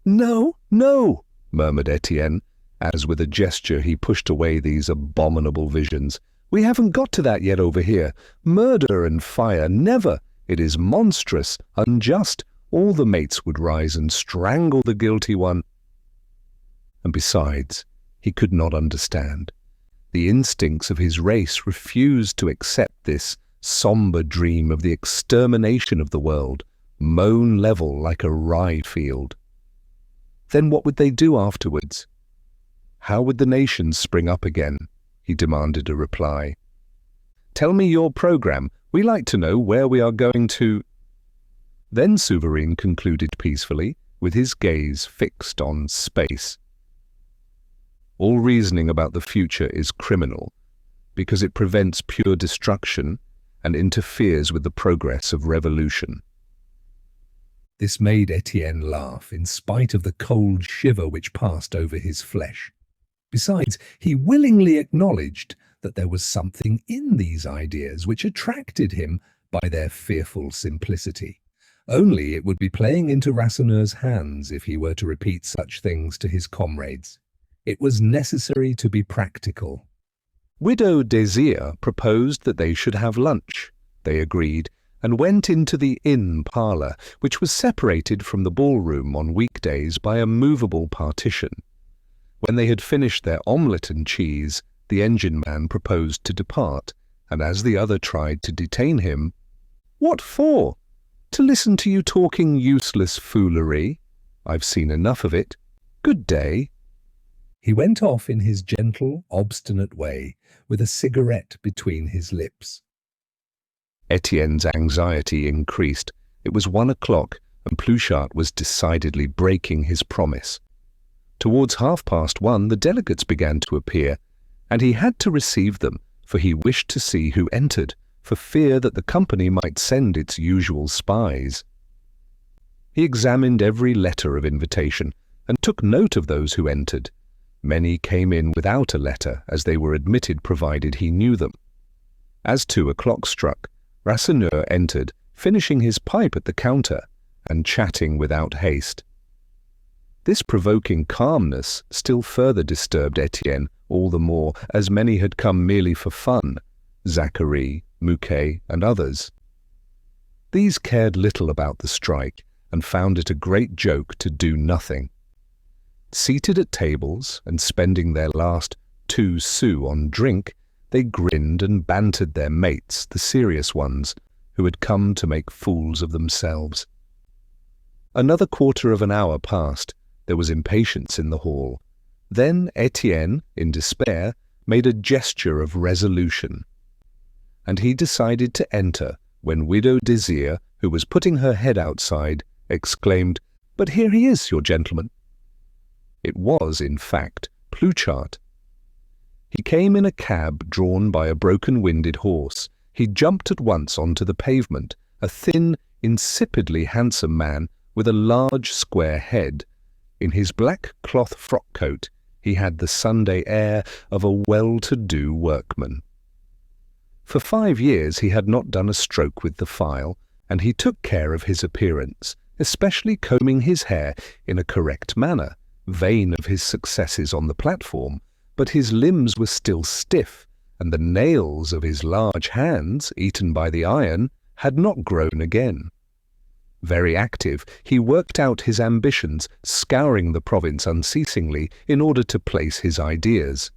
"No, no," murmured Étienne, as with a gesture he pushed away these abominable visions. "We haven't got to that yet over here. Murder and fire, never. It is monstrous, unjust. All the mates would rise and strangle the guilty one." and besides, he could not understand. The instincts of his race refused to accept this somber dream of the extermination of the world, mown level like a rye field. Then what would they do afterwards? How would the nations spring up again? He demanded a reply. Tell me your program. We like to know where we are going to. Then Souvarine concluded peacefully, with his gaze fixed on space. All reasoning about the future is criminal, because it prevents pure destruction and interferes with the progress of revolution. This made Étienne laugh, in spite of the cold shiver which passed over his flesh. Besides, he willingly acknowledged that there was something in these ideas which attracted him by their fearful simplicity. Only it would be playing into Rasseneur's hands if he were to repeat such things to his comrades. It was necessary to be practical. Widow Désir proposed that they should have lunch. They agreed, and went into the inn parlour, which was separated from the ballroom on weekdays by a movable partition. When they had finished their omelette and cheese, the engine-man proposed to depart, and as the other tried to detain him, "What for? To listen to you talking useless foolery? I've seen enough of it. Good day." He went off in his gentle, obstinate way, with a cigarette between his lips. Étienne's anxiety increased. It was 1 o'clock, and Pluchart was decidedly breaking his promise. Towards 1:30, the delegates began to appear, and he had to receive them, for he wished to see who entered, for fear that the company might send its usual spies. He examined every letter of invitation, and took note of those who entered. Many came in without a letter, as they were admitted provided he knew them. As 2 o'clock struck, Rasseneur entered, finishing his pipe at the counter, and chatting without haste. This provoking calmness still further disturbed Étienne, all the more as many had come merely for fun, Zacharie, Mouquet, and others. These cared little about the strike, and found it a great joke to do nothing. Seated at tables, and spending their last 2 sous on drink, they grinned and bantered their mates, the serious ones, who had come to make fools of themselves. Another quarter of an hour passed. There was impatience in the hall. Then Étienne, in despair, made a gesture of resolution. And he decided to enter, when Widow Désir, who was putting her head outside, exclaimed, "But here he is, your gentleman." It was, in fact, Pluchart. He came in a cab drawn by a broken-winded horse. He jumped at once onto the pavement, a thin, insipidly handsome man with a large square head. In his black cloth frock-coat, he had the Sunday air of a well-to-do workman. For 5 years he had not done a stroke with the file, and he took care of his appearance, especially combing his hair in a correct manner, vain of his successes on the platform, but his limbs were still stiff, and the nails of his large hands, eaten by the iron, had not grown again. Very active, he worked out his ambitions, scouring the province unceasingly in order to place his ideas.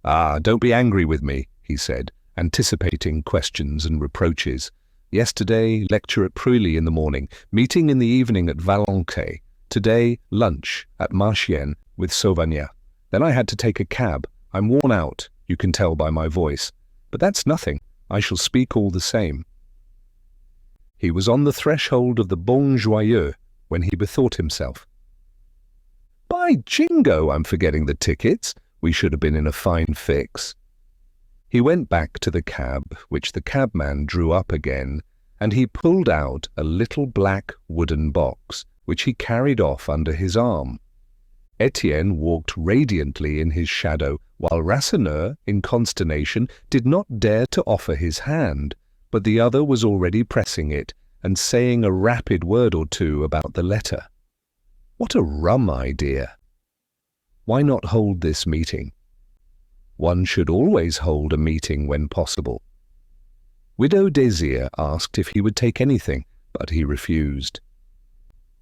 "Ah, don't be angry with me," he said, anticipating questions and reproaches. "Yesterday, lecture at Preuilly in the morning, meeting in the evening at Valenquet. Today, lunch at Marchienne with Sauvagnat. Then I had to take a cab. I'm worn out, you can tell by my voice. But that's nothing. I shall speak all the same." He was on the threshold of the Bon Joyeux when he bethought himself. "By jingo, I'm forgetting the tickets. We should have been in a fine fix." He went back to the cab, which the cabman drew up again, and he pulled out a little black wooden box, which he carried off under his arm. Étienne walked radiantly in his shadow, while Rasseneur, in consternation, did not dare to offer his hand, but the other was already pressing it, and saying a rapid word or two about the letter. What a rum idea! Why not hold this meeting? One should always hold a meeting when possible. Widow Désir asked if he would take anything, but he refused.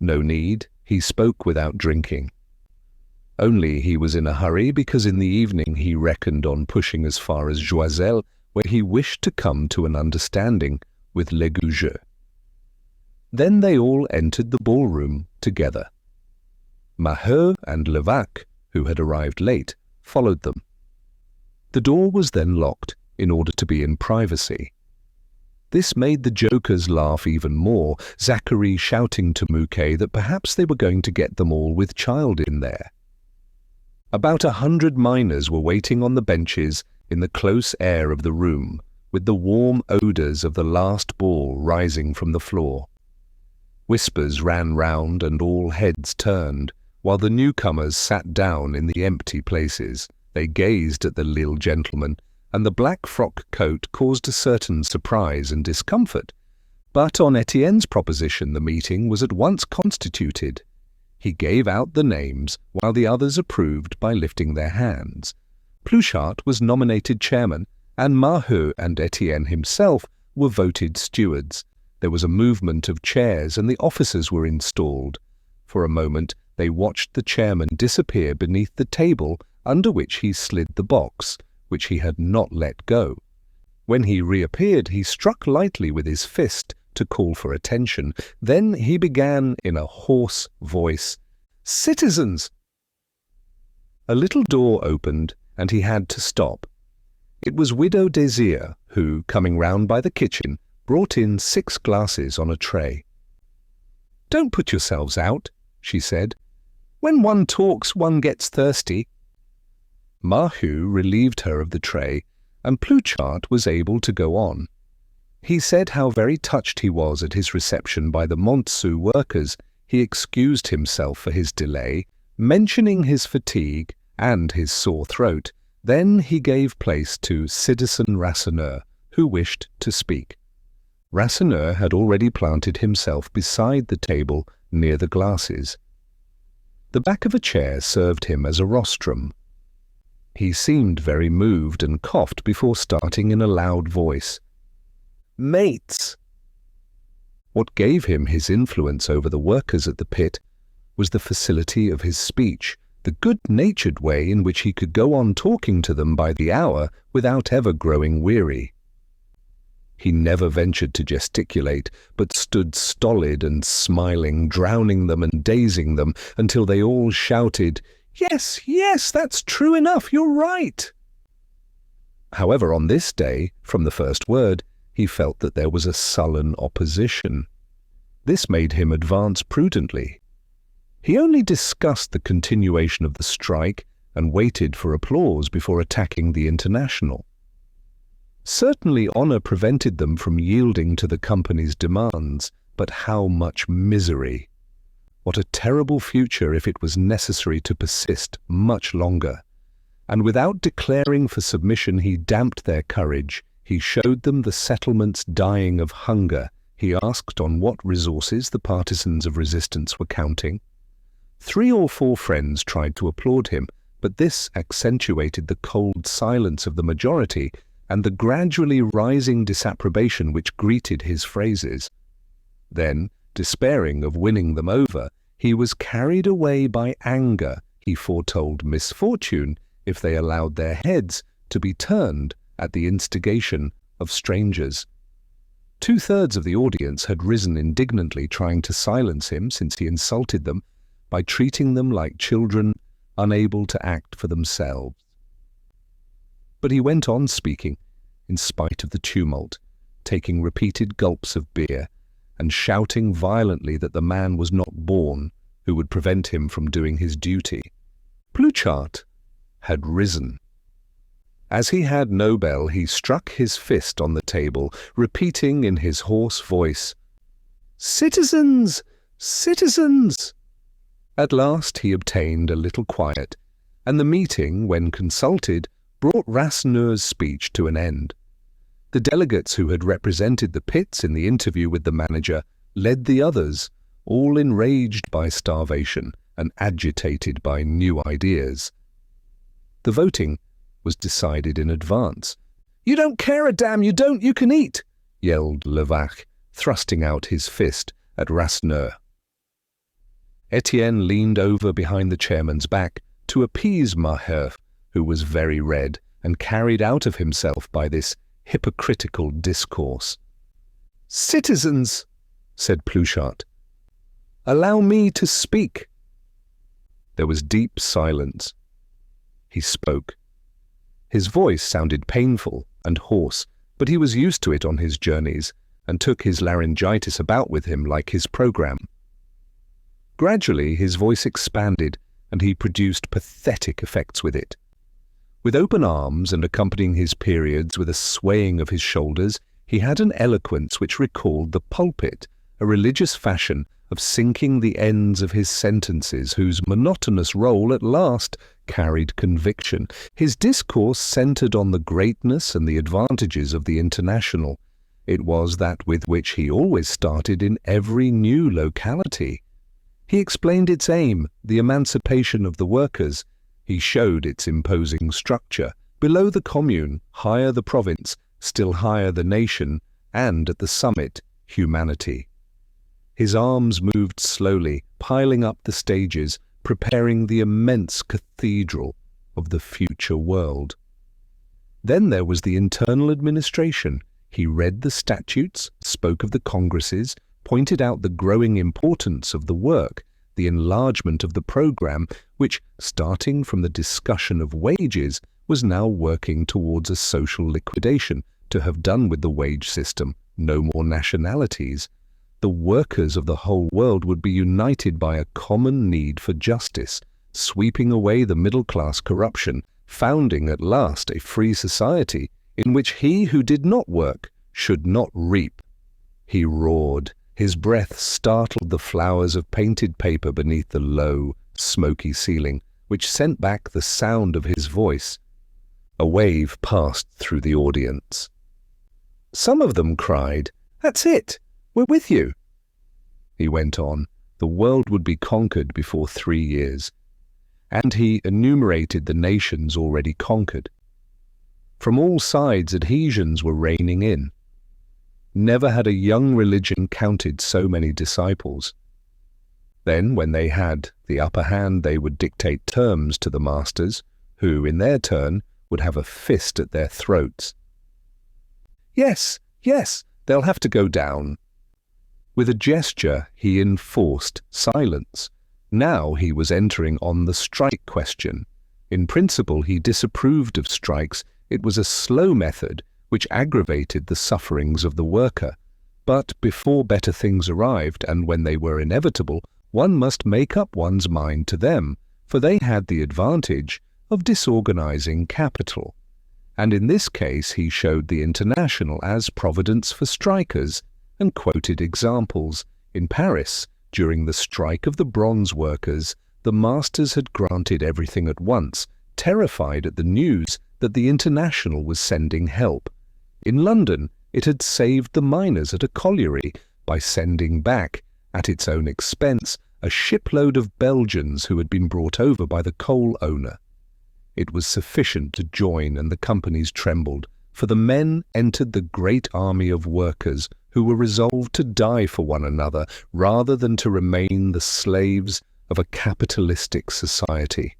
No need, he spoke without drinking. Only he was in a hurry because in the evening he reckoned on pushing as far as Joiselle, where he wished to come to an understanding with les Gougeux. Then they all entered the ballroom together. Maheu and Levaque, who had arrived late, followed them. The door was then locked in order to be in privacy. This made the jokers laugh even more, Zachary shouting to Mouquet that perhaps they were going to get them all with child in there. About 100 miners were waiting on the benches in the close air of the room, with the warm odours of the last ball rising from the floor. Whispers ran round and all heads turned, while the newcomers sat down in the empty places. They gazed at the Lille gentleman, and the black frock coat caused a certain surprise and discomfort. But on Étienne's proposition the meeting was at once constituted. He gave out the names, while the others approved by lifting their hands. Pluchart was nominated chairman, and Maheu and Étienne himself were voted stewards. There was a movement of chairs, and the officers were installed. For a moment they watched the chairman disappear beneath the table under which he slid the box, which he had not let go. When he reappeared, he struck lightly with his fist to call for attention. Then he began in a hoarse voice, "Citizens!" A little door opened, and he had to stop. It was Widow Désir who, coming round by the kitchen, brought in 6 glasses on a tray. "Don't put yourselves out," she said. "When one talks, one gets thirsty." Maheu relieved her of the tray, and Pluchart was able to go on. He said how very touched he was at his reception by the Montsou workers. He excused himself for his delay, mentioning his fatigue and his sore throat. Then he gave place to Citizen Rasseneur, who wished to speak. Rasseneur had already planted himself beside the table near the glasses. The back of a chair served him as a rostrum. He seemed very moved and coughed before starting in a loud voice, "Mates!" What gave him his influence over the workers at the pit was the facility of his speech, the good-natured way in which he could go on talking to them by the hour without ever growing weary. He never ventured to gesticulate, but stood stolid and smiling, drowning them and dazing them, until they all shouted, "Yes, yes, that's true enough, you're right." However, on this day, from the first word, he felt that there was a sullen opposition. This made him advance prudently. He only discussed the continuation of the strike and waited for applause before attacking the International. Certainly honour prevented them from yielding to the company's demands, but how much misery! What a terrible future if it was necessary to persist much longer. And without declaring for submission, he damped their courage. He showed them the settlements dying of hunger. He asked on what resources the partisans of resistance were counting. 3 or 4 friends tried to applaud him, but this accentuated the cold silence of the majority and the gradually rising disapprobation which greeted his phrases. Then, despairing of winning them over, he was carried away by anger. He foretold misfortune if they allowed their heads to be turned at the instigation of strangers. 2/3 of the audience had risen indignantly, trying to silence him since he insulted them by treating them like children unable to act for themselves. But he went on speaking, in spite of the tumult, taking repeated gulps of beer, and shouting violently that the man was not born who would prevent him from doing his duty. Pluchart had risen. As he had no bell, he struck his fist on the table, repeating in his hoarse voice, "Citizens! Citizens!" At last he obtained a little quiet, and the meeting, when consulted, brought Rasseneur's speech to an end. The delegates who had represented the pits in the interview with the manager led the others, all enraged by starvation and agitated by new ideas. The voting was decided in advance. "You don't care a damn, you don't, you can eat!" yelled Levaque, thrusting out his fist at Rasseneur. Étienne leaned over behind the chairman's back to appease Maheu, who was very red and carried out of himself by this hypocritical discourse. "Citizens," said Pluchart, "allow me to speak." There was deep silence. He spoke. His voice sounded painful and hoarse, but he was used to it on his journeys and took his laryngitis about with him like his program. Gradually his voice expanded and he produced pathetic effects with it. With open arms and accompanying his periods with a swaying of his shoulders, he had an eloquence which recalled the pulpit, a religious fashion of sinking the ends of his sentences, whose monotonous roll at last carried conviction. His discourse centered on the greatness and the advantages of the International. It was that with which he always started in every new locality. He explained its aim, the emancipation of the workers. He showed its imposing structure, below the commune, higher the province, still higher the nation, and at the summit, humanity. His arms moved slowly, piling up the stages, preparing the immense cathedral of the future world. Then there was the internal administration. He read the statutes, spoke of the congresses, pointed out the growing importance of the work, the enlargement of the program, which, starting from the discussion of wages, was now working towards a social liquidation, to have done with the wage system, no more nationalities. The workers of the whole world would be united by a common need for justice, sweeping away the middle-class corruption, founding at last a free society in which he who did not work should not reap. He roared. His breath startled the flowers of painted paper beneath the low, smoky ceiling, which sent back the sound of his voice. A wave passed through the audience. Some of them cried, "That's it! We're with you." He went on. The world would be conquered before 3 years. And he enumerated the nations already conquered. From all sides adhesions were raining in. Never had a young religion counted so many disciples. Then, when they had the upper hand, they would dictate terms to the masters, who, in their turn, would have a fist at their throats. "Yes, yes, they'll have to go down." With a gesture, he enforced silence. Now he was entering on the strike question. In principle, he disapproved of strikes. It was a slow method which aggravated the sufferings of the worker. But before better things arrived, and when they were inevitable, one must make up one's mind to them, for they had the advantage of disorganizing capital. And in this case he showed the International as providence for strikers, and quoted examples. In Paris, during the strike of the bronze workers, the masters had granted everything at once, terrified at the news that the International was sending help. In London, it had saved the miners at a colliery by sending back, at its own expense, a shipload of Belgians who had been brought over by the coal owner. It was sufficient to join, and the companies trembled, for the men entered the great army of workers who were resolved to die for one another rather than to remain the slaves of a capitalistic society.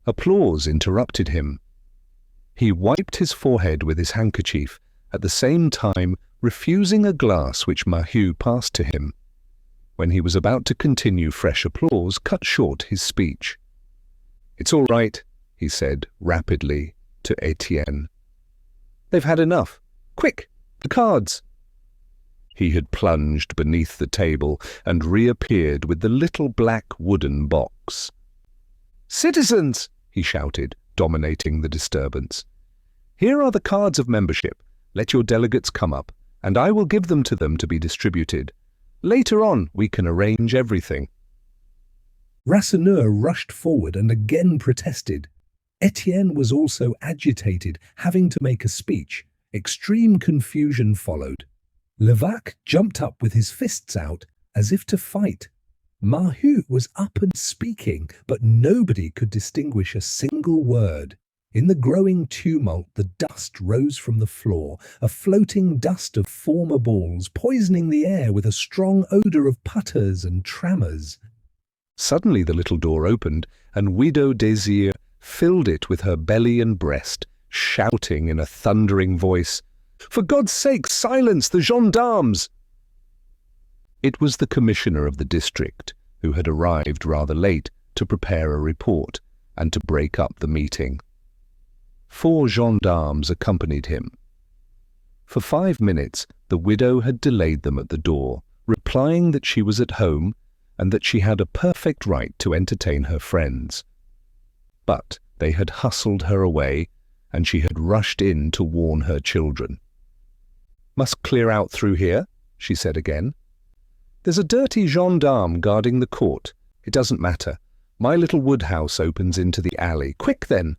Applause interrupted him. He wiped his forehead with his handkerchief, at the same time refusing a glass which Maheu passed to him. When he was about to continue, fresh applause cut short his speech. "It's all right," he said rapidly to Étienne. "They've had enough. Quick, the cards!" He had plunged beneath the table and reappeared with the little black wooden box. "Citizens!" he shouted, dominating the disturbance. "Here are the cards of membership. Let your delegates come up, and I will give them to them to be distributed. Later on, we can arrange everything." Rasseneur rushed forward and again protested. Étienne was also agitated, having to make a speech. Extreme confusion followed. Levaque jumped up with his fists out, as if to fight. Maheu was up and speaking, but nobody could distinguish a single word. In the growing tumult, the dust rose from the floor, a floating dust of former balls, poisoning the air with a strong odour of putters and trammers. Suddenly the little door opened, and Widow Désir filled it with her belly and breast, shouting in a thundering voice, "For God's sake, silence the gendarmes!" It was the commissioner of the district, who had arrived rather late to prepare a report and to break up the meeting. 4 gendarmes accompanied him. For 5 minutes the widow had delayed them at the door, replying that she was at home and that she had a perfect right to entertain her friends. But they had hustled her away, and she had rushed in to warn her children. "Must clear out through here," she said again. "There's a dirty gendarme guarding the court. It doesn't matter. My little wood house opens into the alley. Quick then!"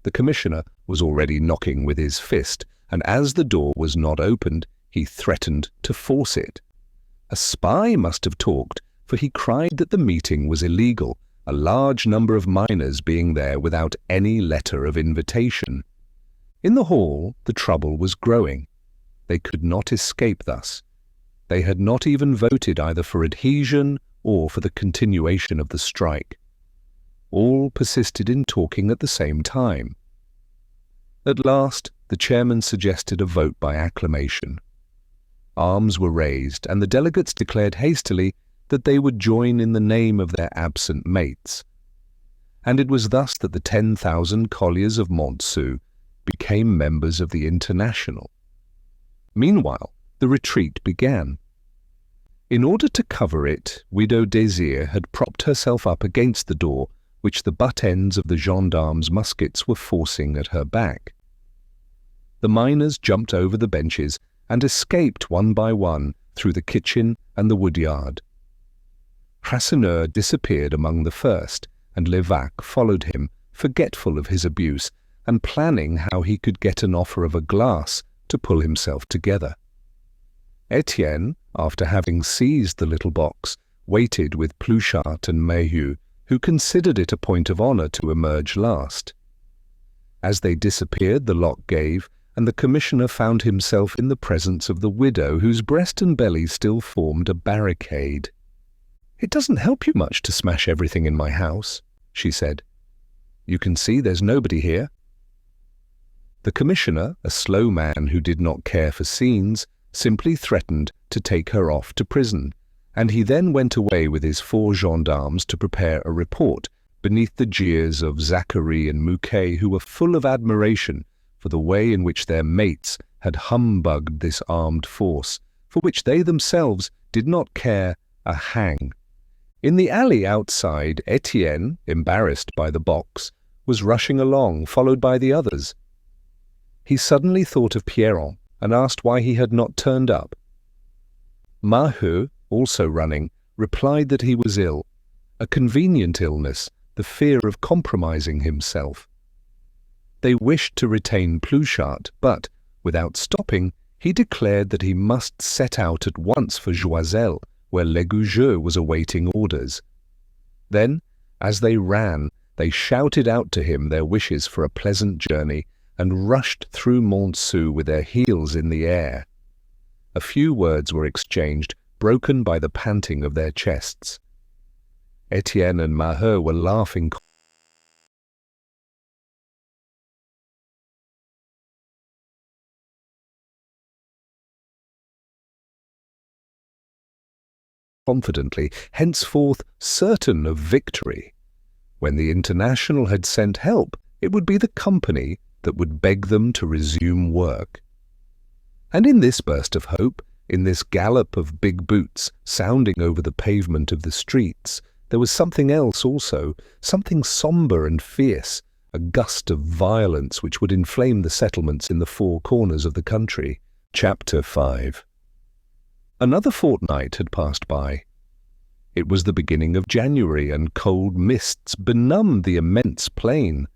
The commissioner was already knocking with his fist, and as the door was not opened, he threatened to force it. A spy must have talked, for he cried that the meeting was illegal, a large number of miners being there without any letter of invitation. In the hall, the trouble was growing. They could not escape thus. They had not even voted either for adhesion or for the continuation of the strike. All persisted in talking at the same time. At last, the chairman suggested a vote by acclamation. Arms were raised, and the delegates declared hastily that they would join in the name of their absent mates. And it was thus that the 10,000 colliers of Montsou became members of the International. Meanwhile, the retreat began. In order to cover it, Widow Désir had propped herself up against the door, which the butt ends of the gendarmes' muskets were forcing at her back. The miners jumped over the benches and escaped one by one through the kitchen and the woodyard. Rasseneur disappeared among the first, and Levaque followed him, forgetful of his abuse and planning how he could get an offer of a glass to pull himself together. Étienne, after having seized the little box, waited with Pluchart and Maheu, who considered it a point of honor to emerge last. As they disappeared, the lock gave, and the commissioner found himself in the presence of the widow, whose breast and belly still formed a barricade. "It doesn't help you much to smash everything in my house," she said. "You can see there's nobody here." The commissioner, a slow man who did not care for scenes, simply threatened to take her off to prison, and he then went away with his 4 gendarmes to prepare a report beneath the jeers of Zachary and Mouquet, who were full of admiration for the way in which their mates had humbugged this armed force, for which they themselves did not care a hang. In the alley outside, Étienne, embarrassed by the box, was rushing along, followed by the others. He suddenly thought of Pierron and asked why he had not turned up. Maheu, also running, replied that he was ill, a convenient illness, the fear of compromising himself. They wished to retain Pluchart, but, without stopping, he declared that he must set out at once for Joiselle, where Légougeux was awaiting orders. Then, as they ran, they shouted out to him their wishes for a pleasant journey and rushed through Montsou with their heels in the air. A few words were exchanged, broken by the panting of their chests. Étienne and Maheu were laughing confidently, henceforth certain of victory. When the International had sent help, it would be the company that would beg them to resume work. And in this burst of hope, in this gallop of big boots sounding over the pavement of the streets, there was something else also, something sombre and fierce, a gust of violence which would inflame the settlements in the 4 corners of the country. Chapter 5. Another fortnight had passed by. It was the beginning of January, and cold mists benumbed the immense plain.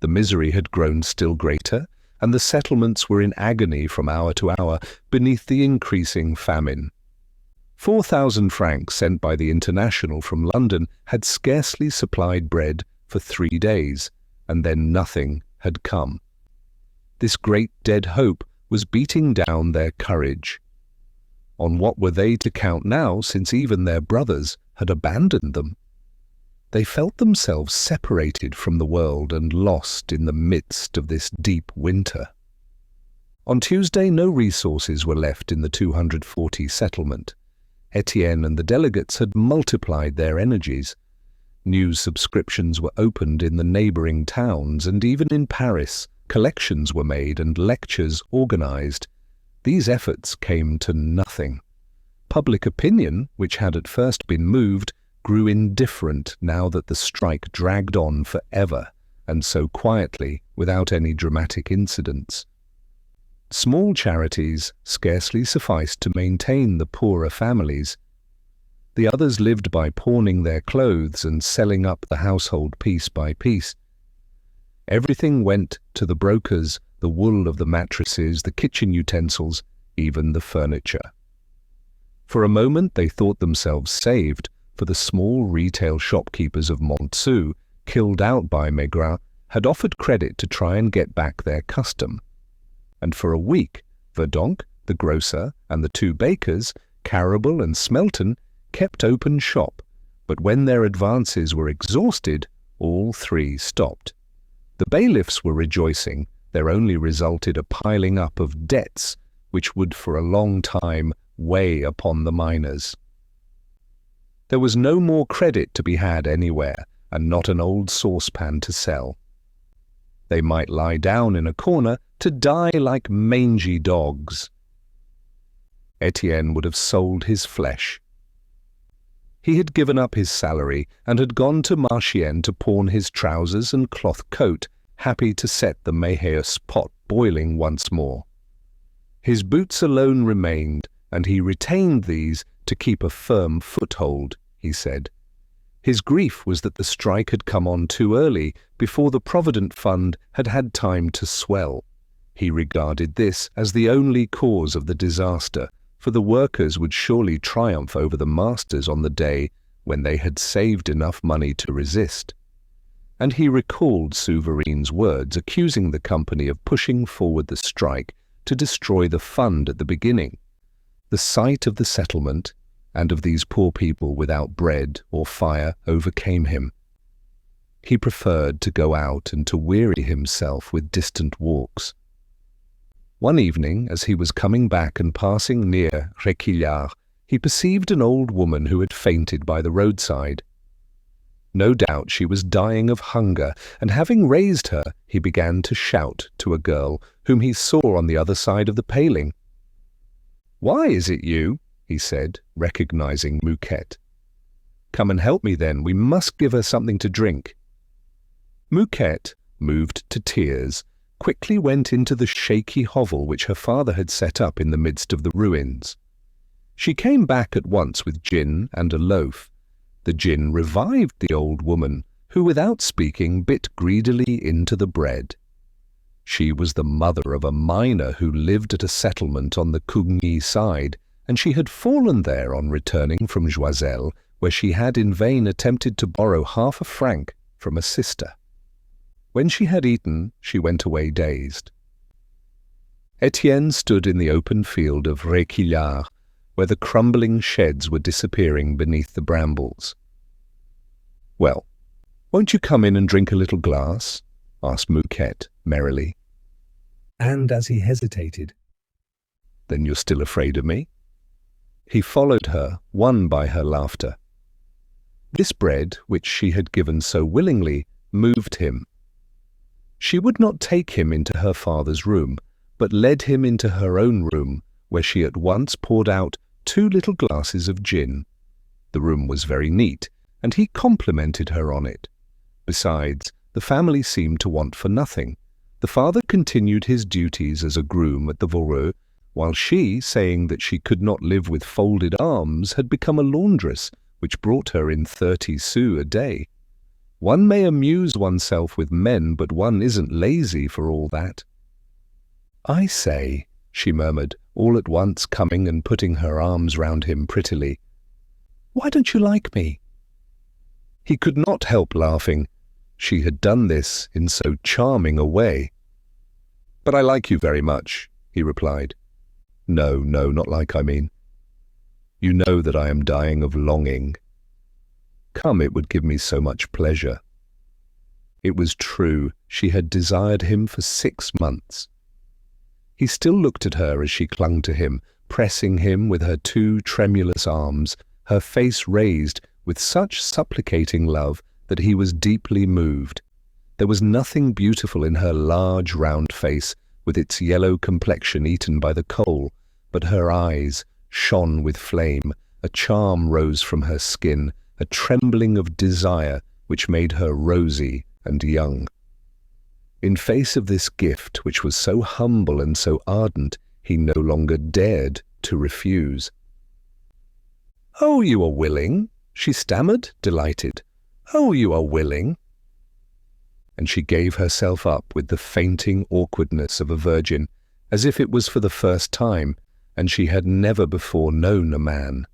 The misery had grown still greater, and the settlements were in agony from hour to hour beneath the increasing famine. 4,000 francs sent by the International from London had scarcely supplied bread for 3 days, and then nothing had come. This great dead hope was beating down their courage. On what were they to count now, since even their brothers had abandoned them. They felt themselves separated from the world and lost in the midst of this deep winter. On Tuesday, no resources were left in the 240 settlement. Étienne and the delegates had multiplied their energies. News subscriptions were opened in the neighbouring towns, and even in Paris, collections were made and lectures organised. These efforts came to nothing. Public opinion, which had at first been moved, grew indifferent now that the strike dragged on forever, and so quietly, without any dramatic incidents. Small charities scarcely sufficed to maintain the poorer families. The others lived by pawning their clothes and selling up the household piece by piece. Everything went to the brokers, the wool of the mattresses, the kitchen utensils, even the furniture. For a moment they thought themselves saved, for the small retail shopkeepers of Montsou, killed out by Maigrat, had offered credit to try and get back their custom. And for a week, Verdonck, the grocer, and the two bakers, Carable and Smelton, kept open shop, but when their advances were exhausted, all three stopped. The bailiffs were rejoicing. There only resulted a piling up of debts, which would for a long time weigh upon the miners. There was no more credit to be had anywhere, and not an old saucepan to sell. They might lie down in a corner to die like mangy dogs. Étienne would have sold his flesh. He had given up his salary and had gone to Marchiennes to pawn his trousers and cloth coat, happy to set the Maheu pot boiling once more. His boots alone remained, and he retained these to keep a firm foothold, he said. His grief was that the strike had come on too early, before the Provident Fund had had time to swell. He regarded this as the only cause of the disaster, for the workers would surely triumph over the masters on the day when they had saved enough money to resist. And he recalled Souvarine's words accusing the company of pushing forward the strike to destroy the fund at the beginning. The sight of the settlement and of these poor people without bread or fire overcame him. He preferred to go out and to weary himself with distant walks. One evening, as he was coming back and passing near Réquillart, he perceived an old woman who had fainted by the roadside. No doubt she was dying of hunger, and having raised her, he began to shout to a girl whom he saw on the other side of the paling. "Why is it you?" he said, recognizing Mouquette. "Come and help me then, we must give her something to drink." Mouquette, moved to tears, quickly went into the shaky hovel which her father had set up in the midst of the ruins. She came back at once with gin and a loaf. The gin revived the old woman, who without speaking bit greedily into the bread. She was the mother of a miner who lived at a settlement on the Cougny side, and she had fallen there on returning from Joiselle, where she had in vain attempted to borrow half a franc from a sister. When she had eaten, she went away dazed. Étienne stood in the open field of Réquillart, where the crumbling sheds were disappearing beneath the brambles. "Well, won't you come in and drink a little glass?" asked Mouquette merrily. And as he hesitated, "Then you're still afraid of me?" He followed her, won by her laughter. This bread, which she had given so willingly, moved him. She would not take him into her father's room, but led him into her own room, where she at once poured out 2 little glasses of gin. The room was very neat, and he complimented her on it. Besides, the family seemed to want for nothing. The father continued his duties as a groom at the Voreux, while she, saying that she could not live with folded arms, had become a laundress, which brought her in 30 sous a day. One may amuse oneself with men, but one isn't lazy for all that. "I say," she murmured, all at once coming and putting her arms round him prettily, "why don't you like me?" He could not help laughing. She had done this in so charming a way. "But I like you very much," he replied. No, not like I mean. You know that I am dying of longing." Come, it would give me so much pleasure. It was true, she had desired him for 6 months. He still looked at her as she clung to him, pressing him with her 2 tremulous arms, her face raised with such supplicating love that he was deeply moved. There was nothing beautiful in her large round face, with its yellow complexion eaten by the coal, but her eyes shone with flame, a charm rose from her skin, a trembling of desire which made her rosy and young. In face of this gift, which was so humble and so ardent, he no longer dared to refuse. "Oh, you are willing?" she stammered, delighted. "Oh, you are willing?" And she gave herself up with the fainting awkwardness of a virgin, as if it was for the first time, and she had never before known a man.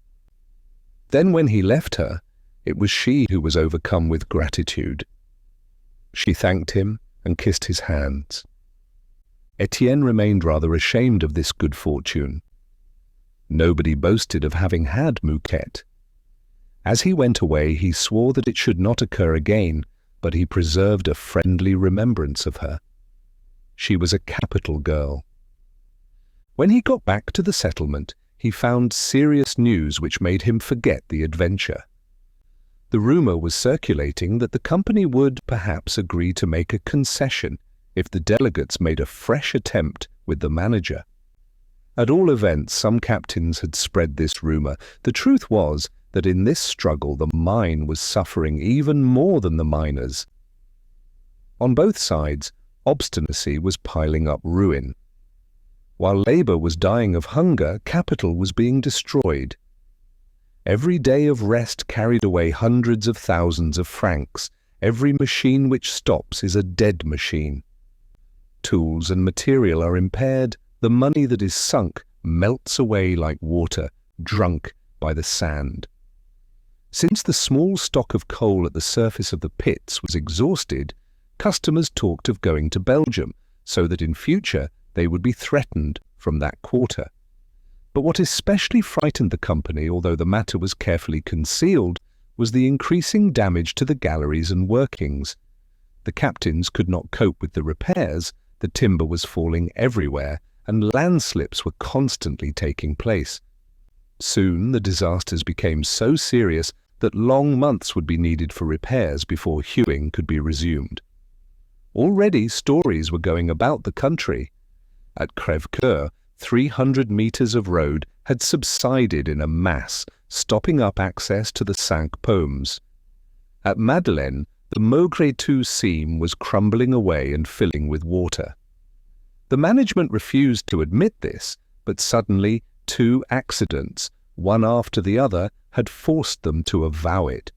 Then when he left her, it was she who was overcome with gratitude. She thanked him and kissed his hands. Étienne remained rather ashamed of this good fortune. Nobody boasted of having had Mouquette. As he went away, he swore that it should not occur again, but he preserved a friendly remembrance of her. She was a capital girl. When he got back to the settlement, he found serious news which made him forget the adventure. The rumour was circulating that the company would perhaps agree to make a concession if the delegates made a fresh attempt with the manager. At all events, some captains had spread this rumour. The truth was that in this struggle the mine was suffering even more than the miners. On both sides, obstinacy was piling up ruin. While labour was dying of hunger, capital was being destroyed. Every day of rest carried away hundreds of thousands of francs. Every machine which stops is a dead machine. Tools and material are impaired. The money that is sunk melts away like water, drunk by the sand. Since the small stock of coal at the surface of the pits was exhausted, customers talked of going to Belgium, so that in future they would be threatened from that quarter. But what especially frightened the company, although the matter was carefully concealed, was the increasing damage to the galleries and workings. The captains could not cope with the repairs, the timber was falling everywhere, and landslips were constantly taking place. Soon the disasters became so serious that long months would be needed for repairs before hewing could be resumed. Already stories were going about the country. At Crèvecoeur, 300 metres of road had subsided in a mass, stopping up access to the Cinq Paumes. At Madeleine, the Maugrétou seam was crumbling away and filling with water. The management refused to admit this, but suddenly 2 accidents, one after the other, had forced them to avow it.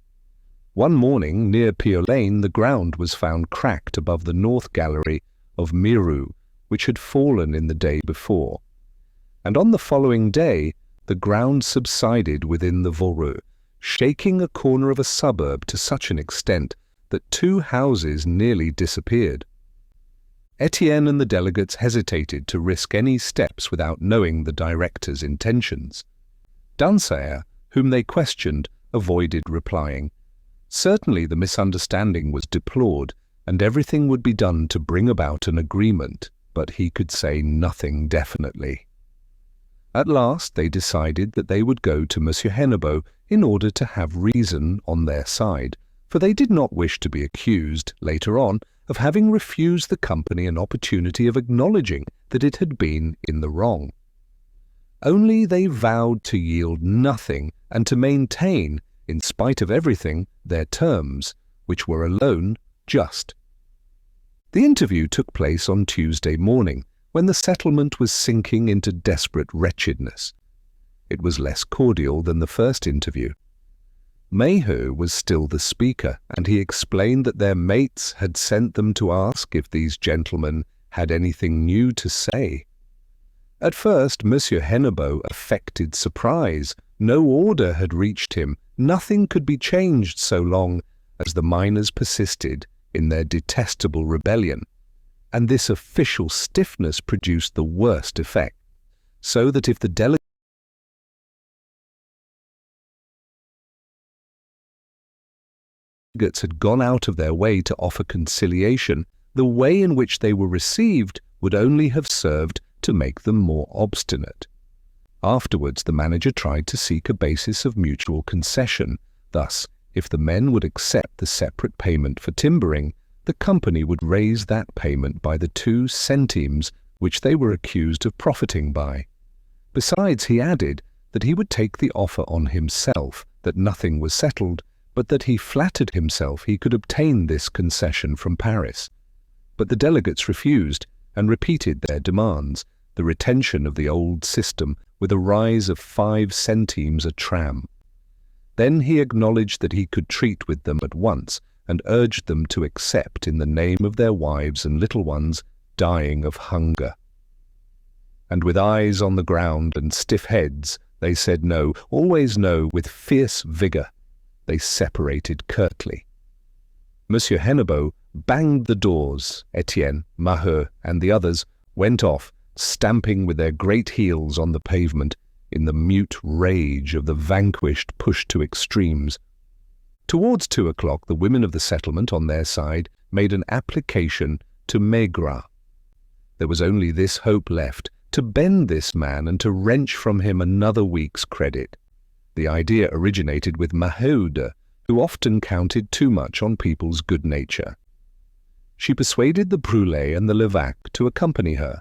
One morning, near Piolaine, the ground was found cracked above the north gallery of Mirou, which had fallen in the day before. And on the following day, the ground subsided within the Voreux, shaking a corner of a suburb to such an extent that 2 houses nearly disappeared. Étienne and the delegates hesitated to risk any steps without knowing the director's intentions. Dansaert, whom they questioned, avoided replying. Certainly the misunderstanding was deplored, and everything would be done to bring about an agreement, but he could say nothing definitely. At last they decided that they would go to Monsieur Hennebeau in order to have reason on their side, for they did not wish to be accused, later on, of having refused the company an opportunity of acknowledging that it had been in the wrong. Only they vowed to yield nothing and to maintain, in spite of everything, their terms, which were alone just. The interview took place on Tuesday morning, when the settlement was sinking into desperate wretchedness. It was less cordial than the first interview. Maheu was still the speaker, and he explained that their mates had sent them to ask if these gentlemen had anything new to say. At first, Monsieur Hennebeau affected surprise. No order had reached him. Nothing could be changed so long as the miners persisted in their detestable rebellion. And this official stiffness produced the worst effect, so that if the delegates delegates had gone out of their way to offer conciliation, the way in which they were received would only have served to make them more obstinate. Afterwards, the manager tried to seek a basis of mutual concession. Thus, if the men would accept the separate payment for timbering, the company would raise that payment by the 2 centimes which they were accused of profiting by. Besides, he added that he would take the offer on himself, that nothing was settled, but that he flattered himself he could obtain this concession from Paris. But the delegates refused and repeated their demands, the retention of the old system with a rise of 5 centimes a tram. Then he acknowledged that he could treat with them at once and urged them to accept in the name of their wives and little ones dying of hunger. And with eyes on the ground and stiff heads, they said no, always no, with fierce vigour. They separated curtly. Monsieur Hennebeau banged the doors. Étienne, Maheu, and the others went off, stamping with their great heels on the pavement, in the mute rage of the vanquished pushed to extremes. Towards 2 o'clock, the women of the settlement, on their side, made an application to Maigrat. There was only this hope left, to bend this man and to wrench from him another week's credit. The idea originated with Maheu, who often counted too much on people's good nature. She persuaded the Brûlés and the Levaque to accompany her.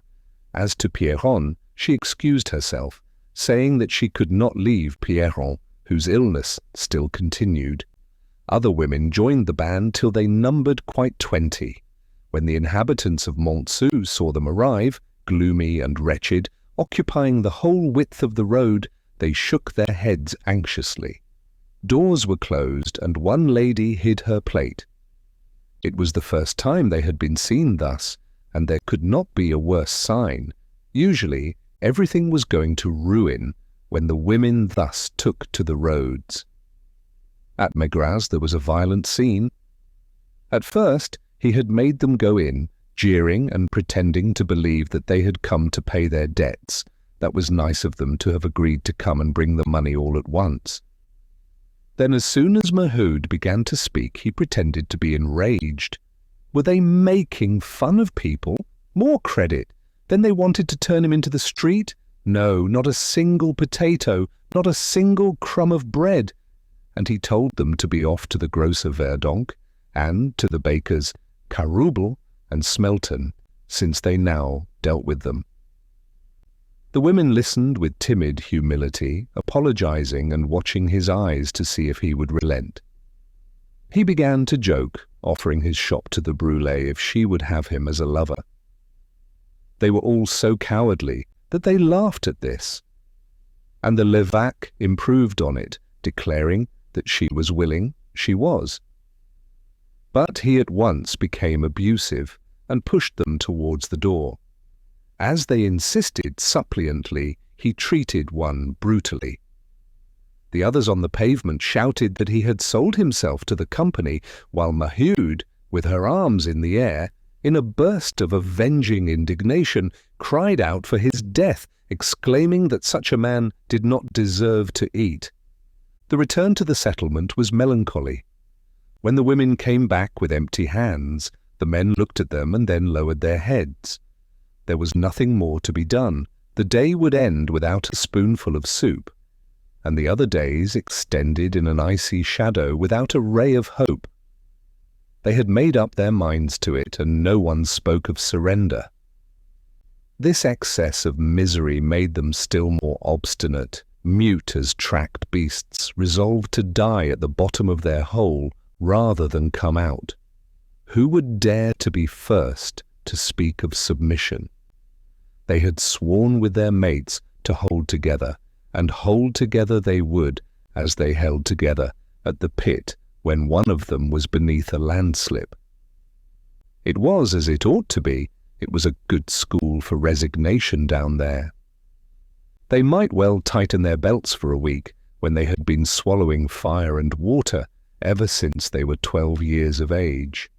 As to Pierron, she excused herself, saying that she could not leave Pierron, whose illness still continued. Other women joined the band till they numbered quite 20. When the inhabitants of Montsou saw them arrive, gloomy and wretched, occupying the whole width of the road, they shook their heads anxiously. Doors were closed, and one lady hid her plate. It was the first time they had been seen thus, and there could not be a worse sign. Usually, everything was going to ruin when the women thus took to the roads. At Maigrat's there was a violent scene. At first, he had made them go in, jeering and pretending to believe that they had come to pay their debts. That was nice of them to have agreed to come and bring the money all at once. Then as soon as Maheu began to speak, he pretended to be enraged. Were they making fun of people? More credit! Then they wanted to turn him into the street? No, not a single potato, not a single crumb of bread. And he told them to be off to the grocer Verdonck and to the bakers Carouble and Smelton, since they now dealt with them. The women listened with timid humility, apologizing and watching his eyes to see if he would relent. He began to joke, offering his shop to the Brûlés if she would have him as a lover. They were all so cowardly that they laughed at this, and the Levaque improved on it, declaring that she was willing, she was. But he at once became abusive and pushed them towards the door. As they insisted suppliantly, he treated one brutally. The others on the pavement shouted that he had sold himself to the company, while Maheu, with her arms in the air, in a burst of avenging indignation, cried out for his death, exclaiming that such a man did not deserve to eat. The return to the settlement was melancholy. When the women came back with empty hands, the men looked at them and then lowered their heads. There was nothing more to be done. The day would end without a spoonful of soup, and the other days extended in an icy shadow without a ray of hope. They had made up their minds to it, and no one spoke of surrender. This excess of misery made them still more obstinate, mute as tracked beasts, resolved to die at the bottom of their hole rather than come out. Who would dare to be first to speak of submission? They had sworn with their mates to hold together, and hold together they would, as they held together at the pit when one of them was beneath a landslip. It was as it ought to be. It was a good school for resignation down there. They might well tighten their belts for a week, when they had been swallowing fire and water ever since they were 12 years of age.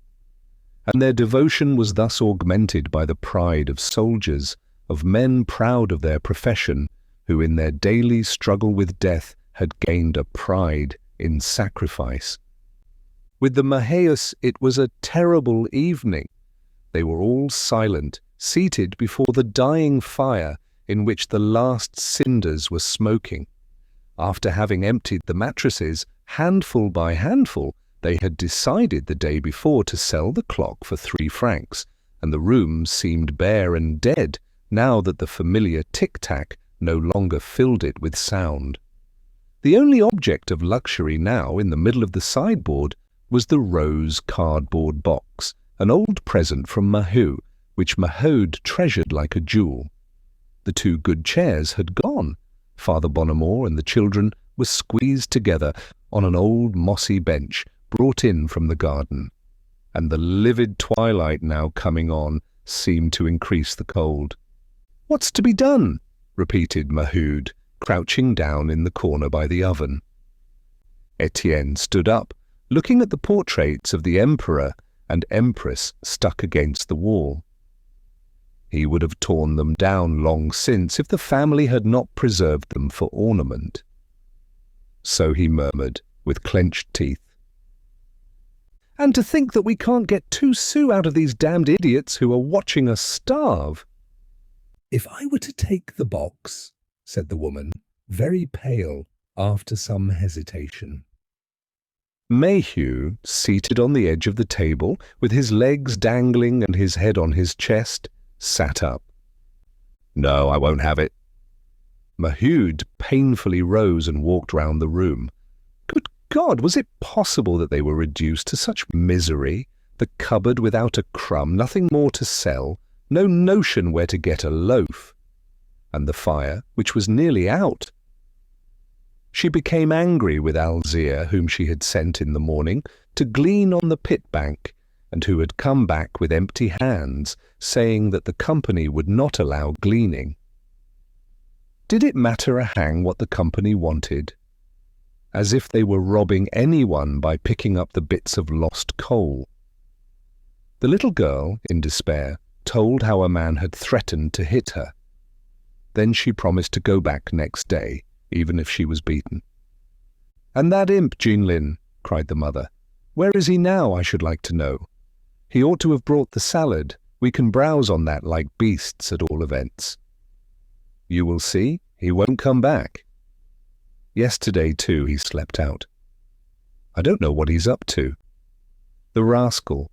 And their devotion was thus augmented by the pride of soldiers, of men proud of their profession, who in their daily struggle with death had gained a pride in sacrifice. With the Maheus, it was a terrible evening. They were all silent, seated before the dying fire in which the last cinders were smoking. After having emptied the mattresses, handful by handful, they had decided the day before to sell the clock for 3 francs, and the room seemed bare and dead now that the familiar tic-tac no longer filled it with sound. The only object of luxury now in the middle of the sideboard was the rose cardboard box, an old present from Maheu, which Maheu treasured like a jewel. The 2 good chairs had gone. Father Bonnemort and the children were squeezed together on an old mossy bench brought in from the garden, and the livid twilight now coming on seemed to increase the cold. "What's to be done?" repeated Maheu, crouching down in the corner by the oven. Étienne stood up, looking at the portraits of the Emperor and Empress stuck against the wall. He would have torn them down long since if the family had not preserved them for ornament. So he murmured, with clenched teeth, "And to think that we can't get 2 sous out of these damned idiots who are watching us starve." "If I were to take the box," said the woman, very pale after some hesitation. Maheu, seated on the edge of the table, with his legs dangling and his head on his chest, sat up. "No, I won't have it." Maheu painfully rose and walked round the room. Good God, was it possible that they were reduced to such misery? The cupboard without a crumb, nothing more to sell, no notion where to get a loaf. And the fire, which was nearly out. She became angry with Alzire, whom she had sent in the morning to glean on the pit bank, and who had come back with empty hands, saying that the company would not allow gleaning. Did it matter a hang what the company wanted? As if they were robbing anyone by picking up the bits of lost coal. The little girl, in despair, told how a man had threatened to hit her. Then she promised to go back next day, even if she was beaten. "And that imp, Jeanlin," cried the mother. "Where is he now, I should like to know? He ought to have brought the salad. We can browse on that like beasts at all events." "You will see, he won't come back. Yesterday, too, he slept out. I don't know what he's up to. The rascal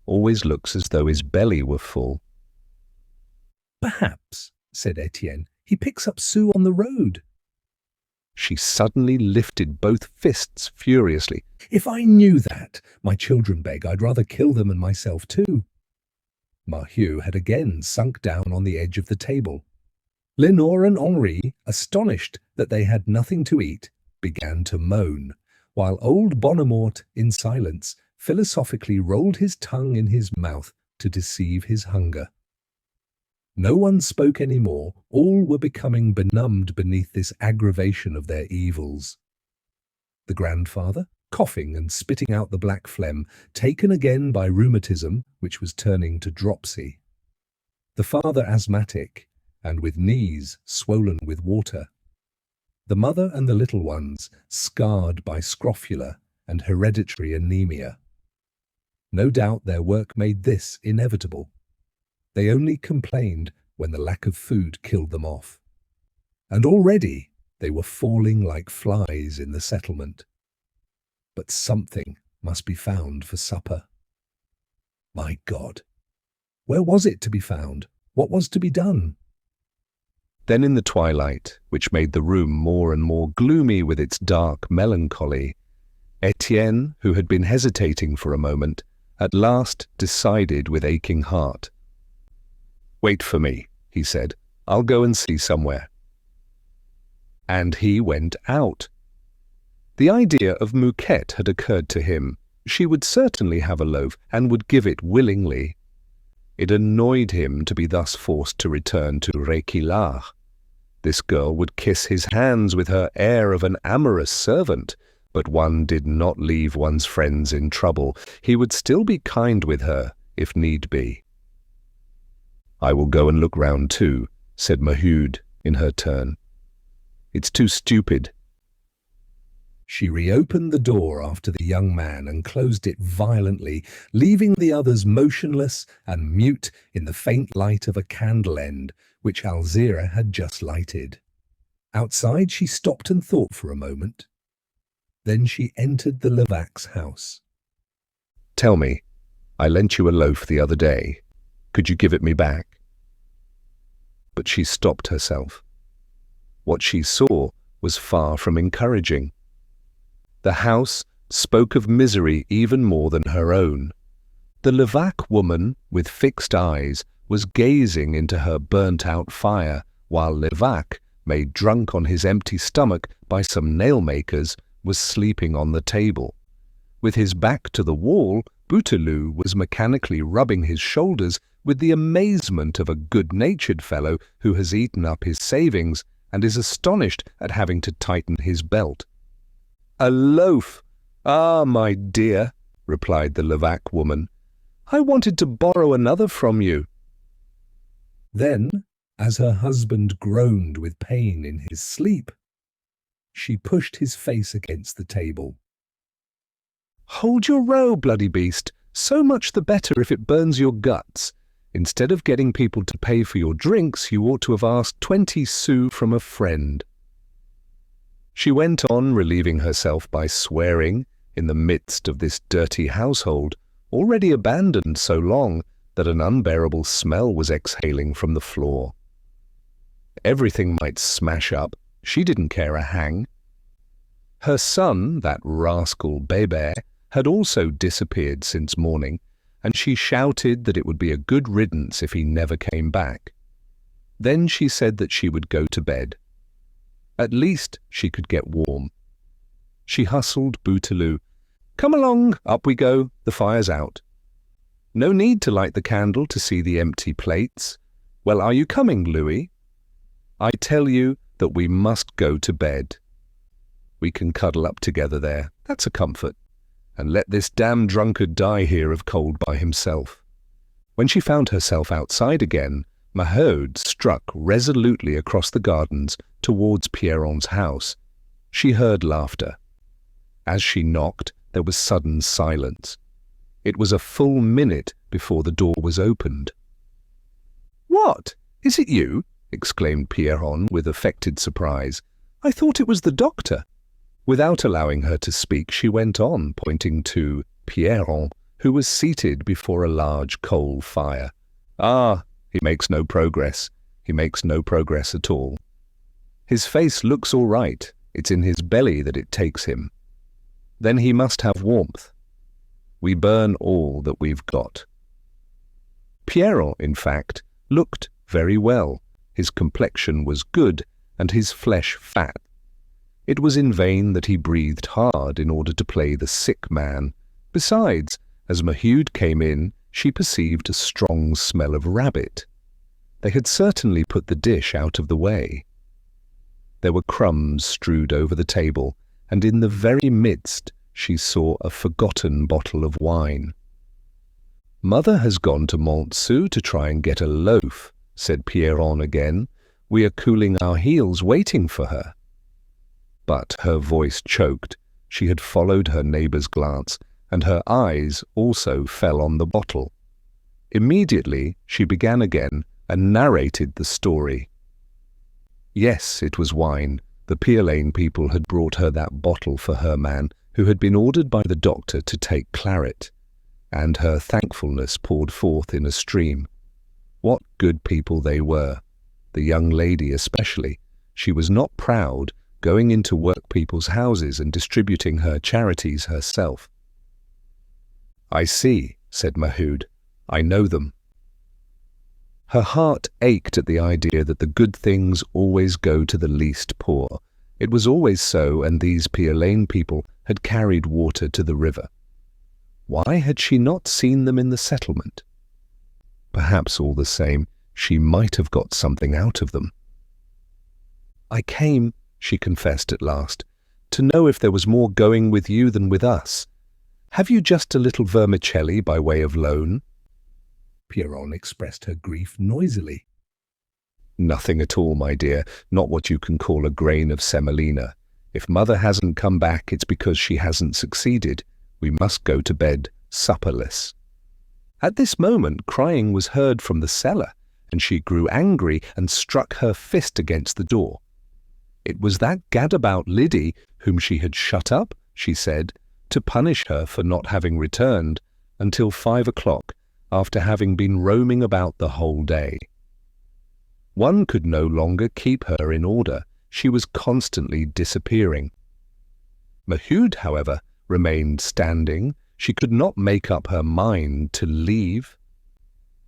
always looks as though his belly were full." "Perhaps," said Étienne, "he picks up sous on the road." She suddenly lifted both fists furiously. "If I knew that, my children beg, I'd rather kill them and myself too." Maheu had again sunk down on the edge of the table. Lenore and Henri, astonished that they had nothing to eat, began to moan, while old Bonnemort, in silence, philosophically rolled his tongue in his mouth to deceive his hunger. No one spoke any more. All were becoming benumbed beneath this aggravation of their evils. The grandfather, coughing and spitting out the black phlegm, taken again by rheumatism, which was turning to dropsy. The father asthmatic, and with knees swollen with water. The mother and the little ones scarred by scrofula and hereditary anemia. No doubt their work made this inevitable. They only complained when the lack of food killed them off. And already they were falling like flies in the settlement. But something must be found for supper. My God! Where was it to be found? What was to be done? Then in the twilight, which made the room more and more gloomy with its dark melancholy, Étienne, who had been hesitating for a moment, at last decided with aching heart. "Wait for me," he said. "I'll go and see somewhere." And he went out. The idea of Mouquette had occurred to him. She would certainly have a loaf and would give it willingly. It annoyed him to be thus forced to return to Réquillart. This girl would kiss his hands with her air of an amorous servant, but one did not leave one's friends in trouble. He would still be kind with her, if need be. "I will go and look round too," said Maheu in her turn. "It's too stupid." She reopened the door after the young man and closed it violently, leaving the others motionless and mute in the faint light of a candle end which Alzira had just lighted. Outside, she stopped and thought for a moment. Then she entered the Levaque's house. "Tell me, I lent you a loaf the other day. Could you give it me back?" But she stopped herself. What she saw was far from encouraging. The house spoke of misery even more than her own. The Levaque woman, with fixed eyes, was gazing into her burnt-out fire, while Levaque, made drunk on his empty stomach by some nail-makers, was sleeping on the table. With his back to the wall, Bouteloup was mechanically rubbing his shoulders with the amazement of a good-natured fellow who has eaten up his savings and is astonished at having to tighten his belt. "A loaf! Ah, my dear," replied the Levaque woman. "I wanted to borrow another from you." Then, as her husband groaned with pain in his sleep, she pushed his face against the table. "Hold your row, bloody beast. So much the better if it burns your guts. Instead of getting people to pay for your drinks, you ought to have asked 20 sous from a friend." She went on relieving herself by swearing in the midst of this dirty household, already abandoned so long that an unbearable smell was exhaling from the floor. Everything might smash up. She didn't care a hang. Her son, that rascal Bébert, had also disappeared since morning, and she shouted that it would be a good riddance if he never came back. Then she said that she would go to bed. At least she could get warm. She hustled Bouteloup. "Come along, up we go, the fire's out." "No need to light the candle to see the empty plates. Well, are you coming, Louis?" "I tell you that we must go to bed. We can cuddle up together there, that's a comfort, and let this damn drunkard die here of cold by himself." When she found herself outside again, Maheu struck resolutely across the gardens towards Pierron's house. She heard laughter. As she knocked, there was sudden silence. It was a full minute before the door was opened. "What? Is it you?" exclaimed Pierron with affected surprise. "I thought it was the doctor." Without allowing her to speak, she went on, pointing to Pierron, who was seated before a large coal fire. "Ah, he makes no progress. He makes no progress at all. His face looks all right. It's in his belly that it takes him. Then he must have warmth. We burn all that we've got." Pierron, in fact, looked very well. His complexion was good, and his flesh fat. It was in vain that he breathed hard in order to play the sick man. Besides, as Maheu came in, she perceived a strong smell of rabbit. They had certainly put the dish out of the way. There were crumbs strewed over the table, and in the very midst she saw a forgotten bottle of wine. "Mother has gone to Montsou to try and get a loaf," said Pierron again. "We are cooling our heels waiting for her." But her voice choked. She had followed her neighbour's glance, and her eyes also fell on the bottle. Immediately she began again and narrated the story. Yes, it was wine. The Pierlane people had brought her that bottle for her man, who had been ordered by the doctor to take claret, and her thankfulness poured forth in a stream. What good people they were, the young lady especially. She was not proud, going into work people's houses and distributing her charities herself. "I see," said Maheu. "I know them." Her heart ached at the idea that the good things always go to the least poor. It was always so, and these Pierlane people had carried water to the river. Why had she not seen them in the settlement? Perhaps all the same, she might have got something out of them. "I came," she confessed at last, "to know if there was more going with you than with us. Have you just a little vermicelli by way of loan?" Pierron expressed her grief noisily. "Nothing at all, my dear, not what you can call a grain of semolina. If Mother hasn't come back, it's because she hasn't succeeded. We must go to bed supperless." At this moment, crying was heard from the cellar, and she grew angry and struck her fist against the door. It was that gadabout Liddy whom she had shut up, she said, to punish her for not having returned until 5 o'clock, after having been roaming about the whole day. One could no longer keep her in order. She was constantly disappearing. Maheu, however, remained standing. She could not make up her mind to leave.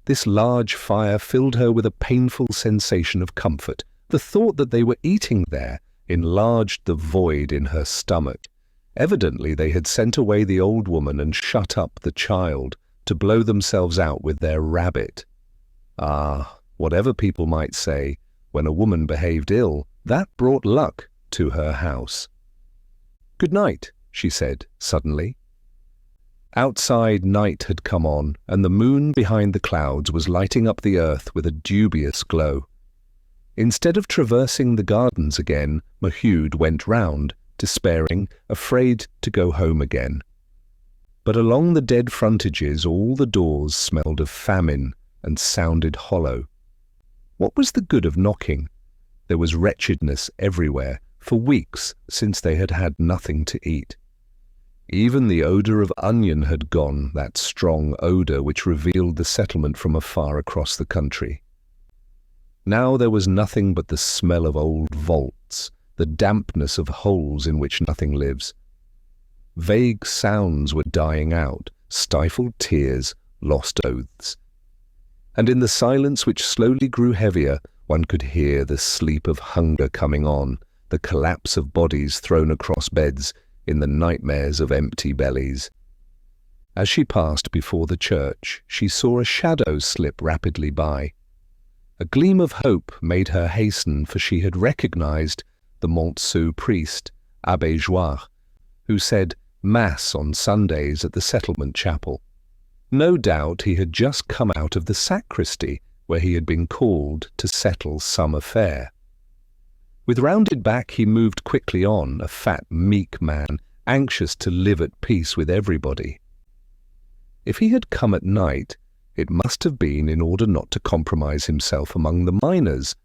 This large fire filled her with a painful sensation of comfort. The thought that they were eating there enlarged the void in her stomach. Evidently they had sent away the old woman and shut up the child to blow themselves out with their rabbit. Ah, whatever people might say, when a woman behaved ill, that brought luck to her house. "Good night," she said suddenly. Outside, night had come on, and the moon behind the clouds was lighting up the earth with a dubious glow. Instead of traversing the gardens again, Maheu went round, despairing, afraid to go home again. But along the dead frontages all the doors smelled of famine and sounded hollow. What was the good of knocking? There was wretchedness everywhere, for weeks since they had had nothing to eat. Even the odour of onion had gone, that strong odour which revealed the settlement from afar across the country. Now there was nothing but the smell of old vaults, the dampness of holes in which nothing lives. Vague sounds were dying out, stifled tears, lost oaths. And in the silence which slowly grew heavier, one could hear the sleep of hunger coming on, the collapse of bodies thrown across beds in the nightmares of empty bellies. As she passed before the church, she saw a shadow slip rapidly by. A gleam of hope made her hasten, for she had recognized the Montsou priest, Abbé Joire, who said Mass on Sundays at the settlement chapel. No doubt he had just come out of the sacristy, where he had been called to settle some affair. With rounded back he moved quickly on, a fat, meek man, anxious to live at peace with everybody. If he had come at night, it must have been in order not to compromise himself among the miners.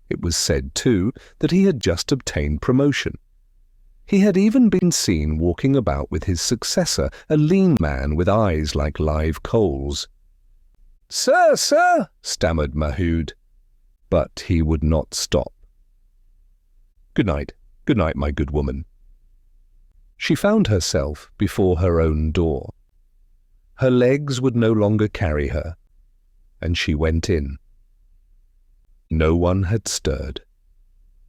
It was said, too, that he had just obtained promotion. He had even been seen walking about with his successor, a lean man with eyes like live coals. "Sir, sir," stammered Maheu, but he would not stop. Good night, my good woman." She found herself before her own door. Her legs would no longer carry her, and she went in. No one had stirred.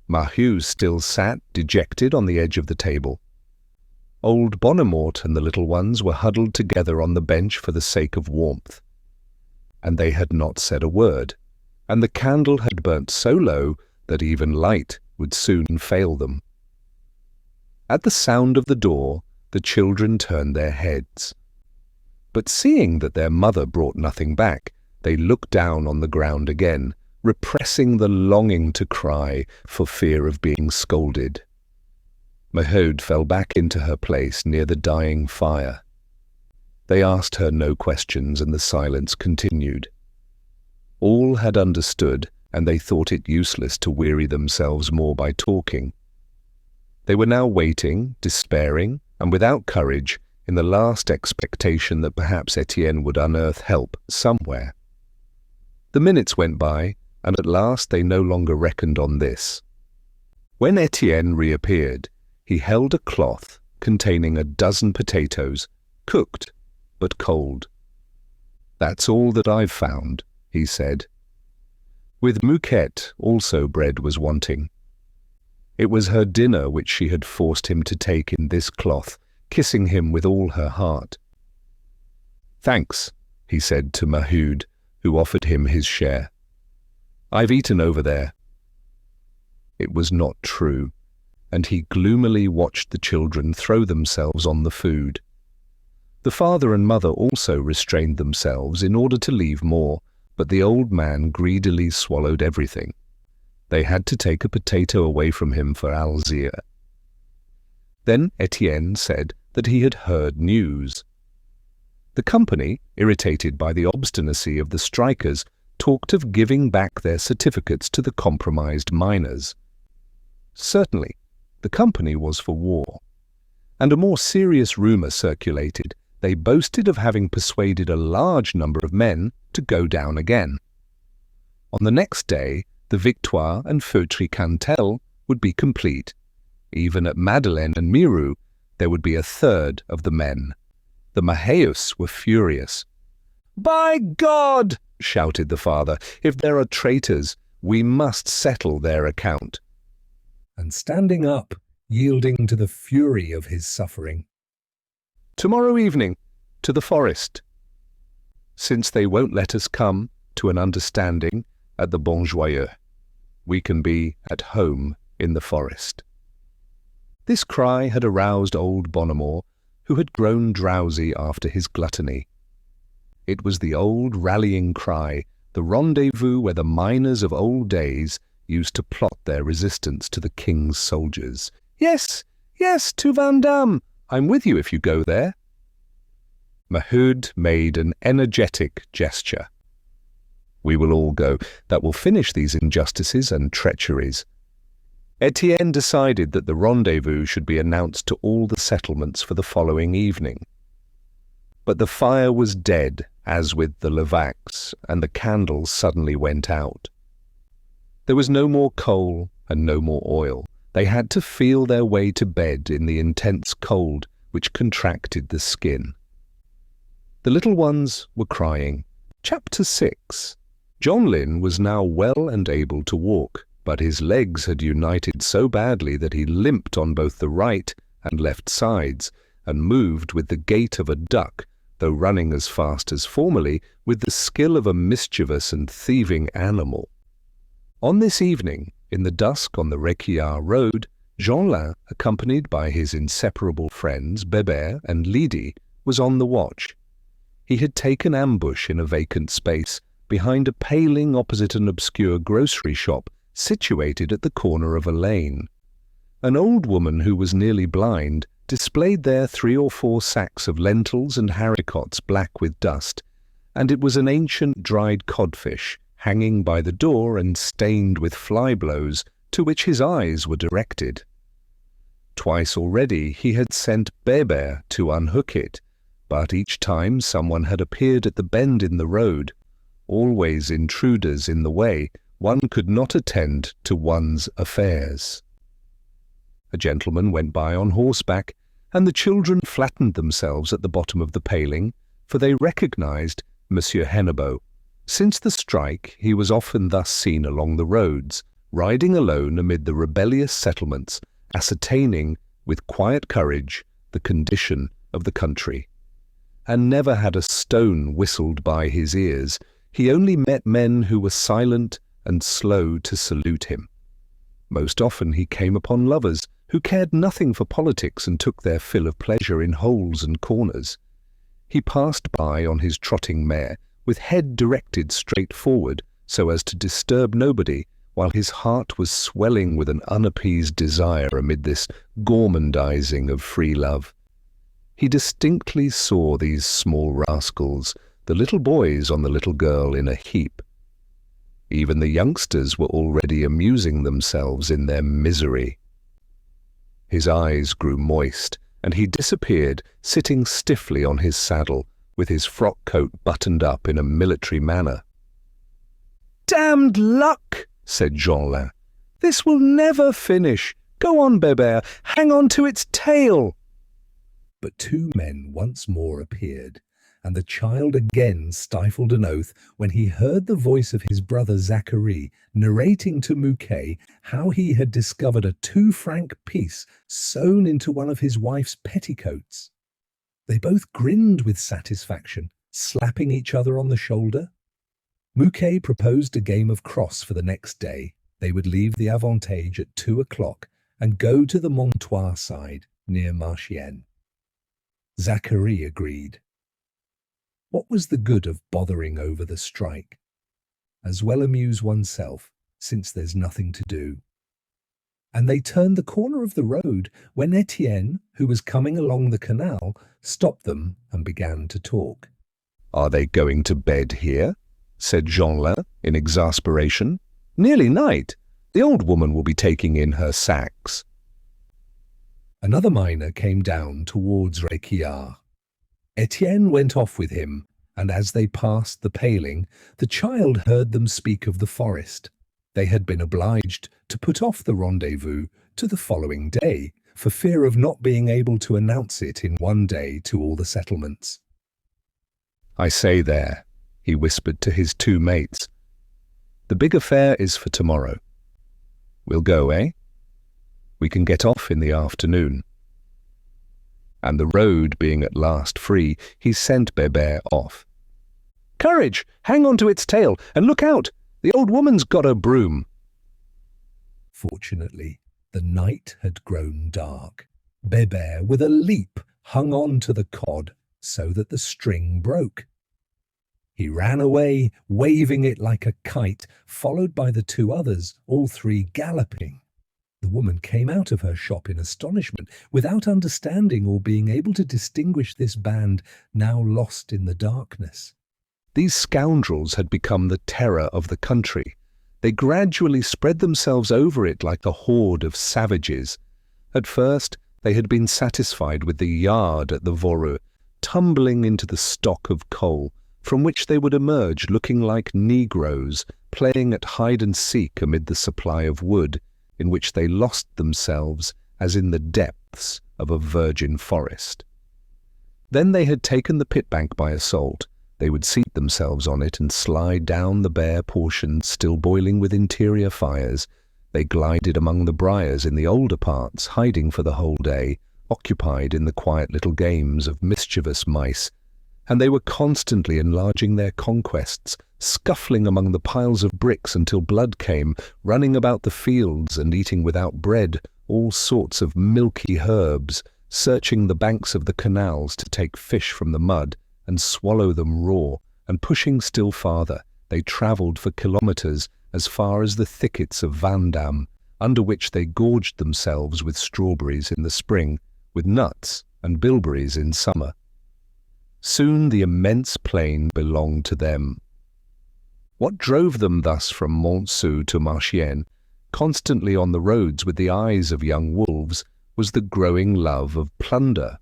Maheu still sat dejected on the edge of the table. Old Bonnemort and the little ones were huddled together on the bench for the sake of warmth. And they had not said a word, and the candle had burnt so low that even light would soon fail them. At the sound of the door, the children turned their heads. But seeing that their mother brought nothing back, they looked down on the ground again, repressing the longing to cry for fear of being scolded. Maheu fell back into her place near the dying fire. They asked her no questions, and the silence continued. All had understood, and they thought it useless to weary themselves more by talking. They were now waiting, despairing, and without courage, in the last expectation that perhaps Étienne would unearth help somewhere. The minutes went by, and at last they no longer reckoned on this. When Étienne reappeared, he held a cloth containing a dozen potatoes, cooked but cold. "That's all that I've found," he said. With Mouquette also bread was wanting. It was her dinner which she had forced him to take in this cloth, kissing him with all her heart. "Thanks," he said to Maheu, who offered him his share. "I've eaten over there." It was not true, and he gloomily watched the children throw themselves on the food. The father and mother also restrained themselves in order to leave more, but the old man greedily swallowed everything. They had to take a potato away from him for Alzire. Then Étienne said that he had heard news. The company, irritated by the obstinacy of the strikers, talked of giving back their certificates to the compromised miners. Certainly, the company was for war. And a more serious rumour circulated. They boasted of having persuaded a large number of men to go down again. On the next day, the Victoire and Feutry-Cantel would be complete. Even at Madeleine and Mirou, there would be a third of the men. The Maheus were furious. "By God!" shouted the father, "if there are traitors, we must settle their account." And standing up, yielding to the fury of his suffering. "Tomorrow evening, to the forest. Since they won't let us come to an understanding at the Bon Joyeux, we can be at home in the forest." This cry had aroused old Bonnemort, who had grown drowsy after his gluttony. It was the old rallying cry, the rendezvous where the miners of old days used to plot their resistance to the king's soldiers. "Yes, yes, to Vandamme. I'm with you if you go there." Maheu made an energetic gesture. "We will all go. That will finish these injustices and treacheries." Étienne decided that the rendezvous should be announced to all the settlements for the following evening. But the fire was dead, as with the Levaques, and the candles suddenly went out. There was no more coal and no more oil. They had to feel their way to bed in the intense cold which contracted the skin. The little ones were crying. Chapter 6. Jeanlin was now well and able to walk, but his legs had united so badly that he limped on both the right and left sides, and moved with the gait of a duck, though running as fast as formerly, with the skill of a mischievous and thieving animal. On this evening, in the dusk on the Réquillart road, Jeanlin, accompanied by his inseparable friends Bébert and Lydie, was on the watch. He had taken ambush in a vacant space, behind a paling opposite an obscure grocery shop situated at the corner of a lane. An old woman who was nearly blind displayed there 3 or 4 sacks of lentils and haricots black with dust, and it was an ancient dried codfish hanging by the door and stained with fly blows, to which his eyes were directed. Twice already he had sent Bébert to unhook it, but each time someone had appeared at the bend in the road. Always intruders in the way, one could not attend to one's affairs. A gentleman went by on horseback, and the children flattened themselves at the bottom of the paling, for they recognized Monsieur Hennebeau. Since the strike, he was often thus seen along the roads, riding alone amid the rebellious settlements, ascertaining, with quiet courage, the condition of the country. And never had a stone whistled by his ears. He only met men who were silent and slow to salute him. Most often he came upon lovers who cared nothing for politics and took their fill of pleasure in holes and corners. He passed by on his trotting mare, with head directed straight forward so as to disturb nobody, while his heart was swelling with an unappeased desire amid this gormandizing of free love. He distinctly saw these small rascals, the little boys on the little girl, in a heap. Even the youngsters were already amusing themselves in their misery. His eyes grew moist, and he disappeared, sitting stiffly on his saddle, with his frock coat buttoned up in a military manner. "Damned luck!" said Jeanlin. "This will never finish. Go on, Bébert, hang on to its tail." But 2 men once more appeared, and the child again stifled an oath when he heard the voice of his brother Zacharie narrating to Mouquet how he had discovered a 2-franc piece sewn into one of his wife's petticoats. They both grinned with satisfaction, slapping each other on the shoulder. Mouquet proposed a game of cross for the next day. They would leave the Avantage at 2 o'clock and go to the Montoire side, near Marchienne. Zacharie agreed. What was the good of bothering over the strike? As well amuse oneself, since there's nothing to do. and they turned the corner of the road when Étienne, who was coming along the canal, stopped them and began to talk. "Are they going to bed here?" said Jeanlin in exasperation. "Nearly night. The old woman will be taking in her sacks." Another miner came down towards Réquillart. Étienne went off with him, and as they passed the paling, the child heard them speak of the forest. They had been obliged to put off the rendezvous to the following day, for fear of not being able to announce it in one day to all the settlements. "I say there," he whispered to his two mates. "The big affair is for tomorrow. We'll go, eh? We can get off in the afternoon." And the road being at last free, he sent Bébert off. "Courage! Hang on to its tail, and look out! The old woman's got her broom." Fortunately, the night had grown dark. Bébert, with a leap, hung on to the cod so that the string broke. He ran away, waving it like a kite, followed by the two others, all three galloping. The woman came out of her shop in astonishment, without understanding or being able to distinguish this band now lost in the darkness. These scoundrels had become the terror of the country. They gradually spread themselves over it like a horde of savages. At first, they had been satisfied with the yard at the Voreux, tumbling into the stock of coal, from which they would emerge looking like Negroes, playing at hide-and-seek amid the supply of wood, in which they lost themselves as in the depths of a virgin forest. Then they had taken the pit bank by assault. They would seat themselves on it and slide down the bare portions still boiling with interior fires. They glided among the briars in the older parts, hiding for the whole day, occupied in the quiet little games of mischievous mice. And they were constantly enlarging their conquests, scuffling among the piles of bricks until blood came, running about the fields and eating without bread all sorts of milky herbs, searching the banks of the canals to take fish from the mud and swallow them raw, and pushing still farther, they travelled for kilometres as far as the thickets of Vandam, under which they gorged themselves with strawberries in the spring, with nuts and bilberries in summer. Soon the immense plain belonged to them. What drove them thus from Montsou to Marchiennes, constantly on the roads with the eyes of young wolves, was the growing love of plunder.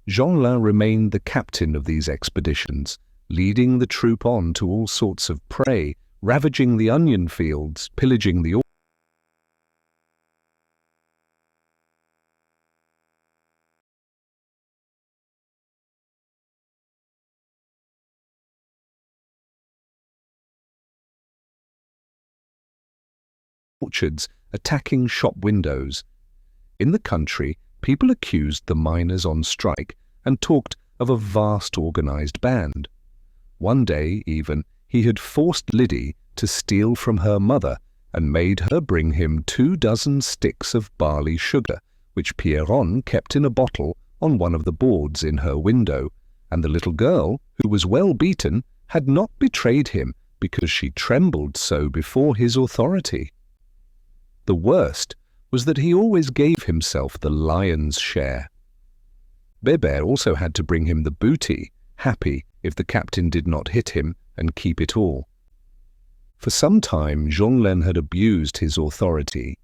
Jeanlin remained the captain of these expeditions, leading the troop on to all sorts of prey, ravaging the onion fields, pillaging the orchards, attacking shop windows. In the country, people accused the miners on strike and talked of a vast organized band. One day, even, he had forced Lydie to steal from her mother and made her bring him 24 sticks of barley sugar, which Pierron kept in a bottle on one of the boards in her window, and the little girl, who was well beaten, had not betrayed him because she trembled so before his authority. The worst was that he always gave himself the lion's share. Bébert also had to bring him the booty, happy if the captain did not hit him and keep it all. For some time Jeanlin had abused his authority.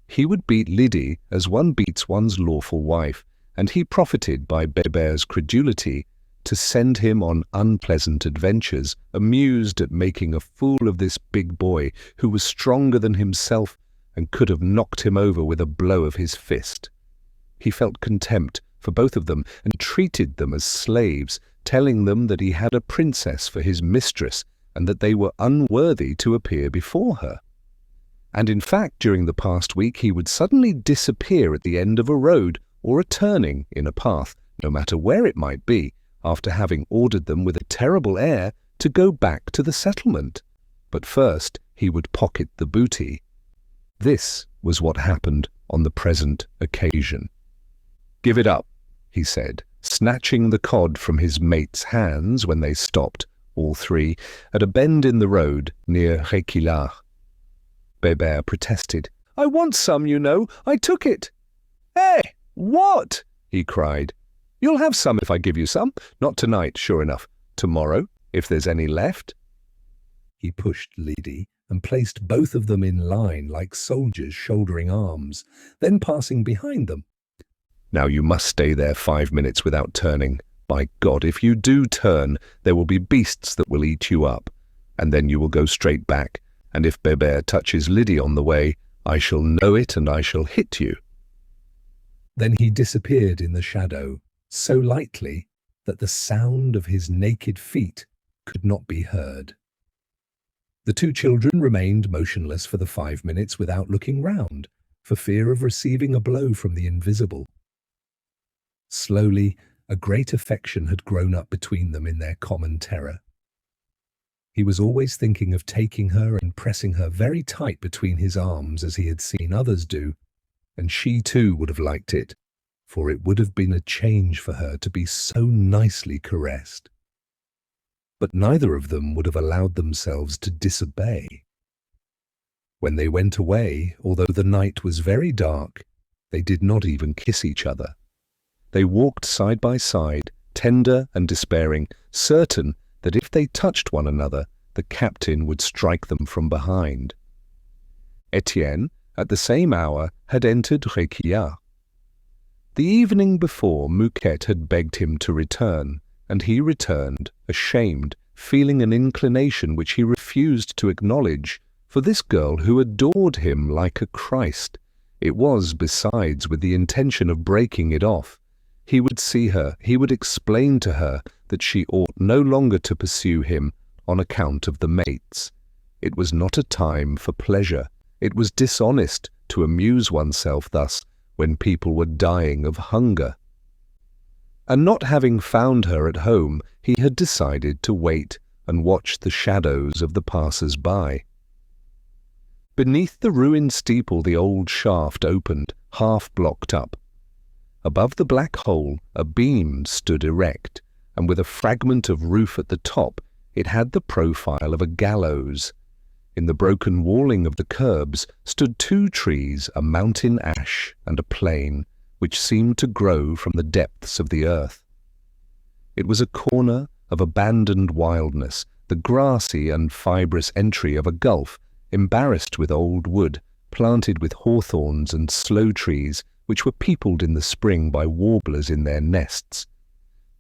He would beat Lydie as one beats one's lawful wife, and he profited by Bébert's credulity to send him on unpleasant adventures, amused at making a fool of this big boy who was stronger than himself and could have knocked him over with a blow of his fist. He felt contempt for both of them and treated them as slaves, telling them that he had a princess for his mistress and that they were unworthy to appear before her. And in fact, during the past week he would suddenly disappear at the end of a road or a turning in a path, no matter where it might be, after having ordered them with a terrible air to go back to the settlement. But first he would pocket the booty. This was what happened on the present occasion. "Give it up," he said, snatching the cod from his mate's hands when they stopped, all three, at a bend in the road near Réquillart. Bébert protested. I want some, you know. I took it." "Hey, what?" he cried. "You'll have some if I give you some. Not tonight, sure enough. Tomorrow, if there's any left." He pushed Lydie and placed both of them in line like soldiers shouldering arms, then passing behind them. "Now you must stay there 5 minutes without turning. By God, if you do turn, there will be beasts that will eat you up. And then you will go straight back, and if Bébert touches Lydie on the way, I shall know it and I shall hit you." Then he disappeared in the shadow, so lightly that the sound of his naked feet could not be heard. The two children remained motionless for the 5 minutes without looking round, for fear of receiving a blow from the invisible. Slowly, a great affection had grown up between them in their common terror. He was always thinking of taking her and pressing her very tight between his arms as he had seen others do, and she too would have liked it, for it would have been a change for her to be so nicely caressed. But neither of them would have allowed themselves to disobey. When they went away, although the night was very dark, they did not even kiss each other. They walked side by side, tender and despairing, certain that if they touched one another, the captain would strike them from behind. Étienne, at the same hour, had entered Réquillart. The evening before, Mouquette had begged him to return, and he returned, ashamed, feeling an inclination which he refused to acknowledge, for this girl who adored him like a Christ. It was, besides, with the intention of breaking it off. He would see her, he would explain to her that she ought no longer to pursue him on account of the mates. It was not a time for pleasure. It was dishonest to amuse oneself thus when people were dying of hunger. And not having found her at home, he had decided to wait and watch the shadows of the passers-by. Beneath the ruined steeple the old shaft opened, half blocked up. Above the black hole a beam stood erect, and with a fragment of roof at the top it had the profile of a gallows. In the broken walling of the curbs stood two trees, a mountain ash and a plane, which seemed to grow from the depths of the earth. It was a corner of abandoned wildness, the grassy and fibrous entry of a gulf, embarrassed with old wood, planted with hawthorns and sloe trees, which were peopled in the spring by warblers in their nests.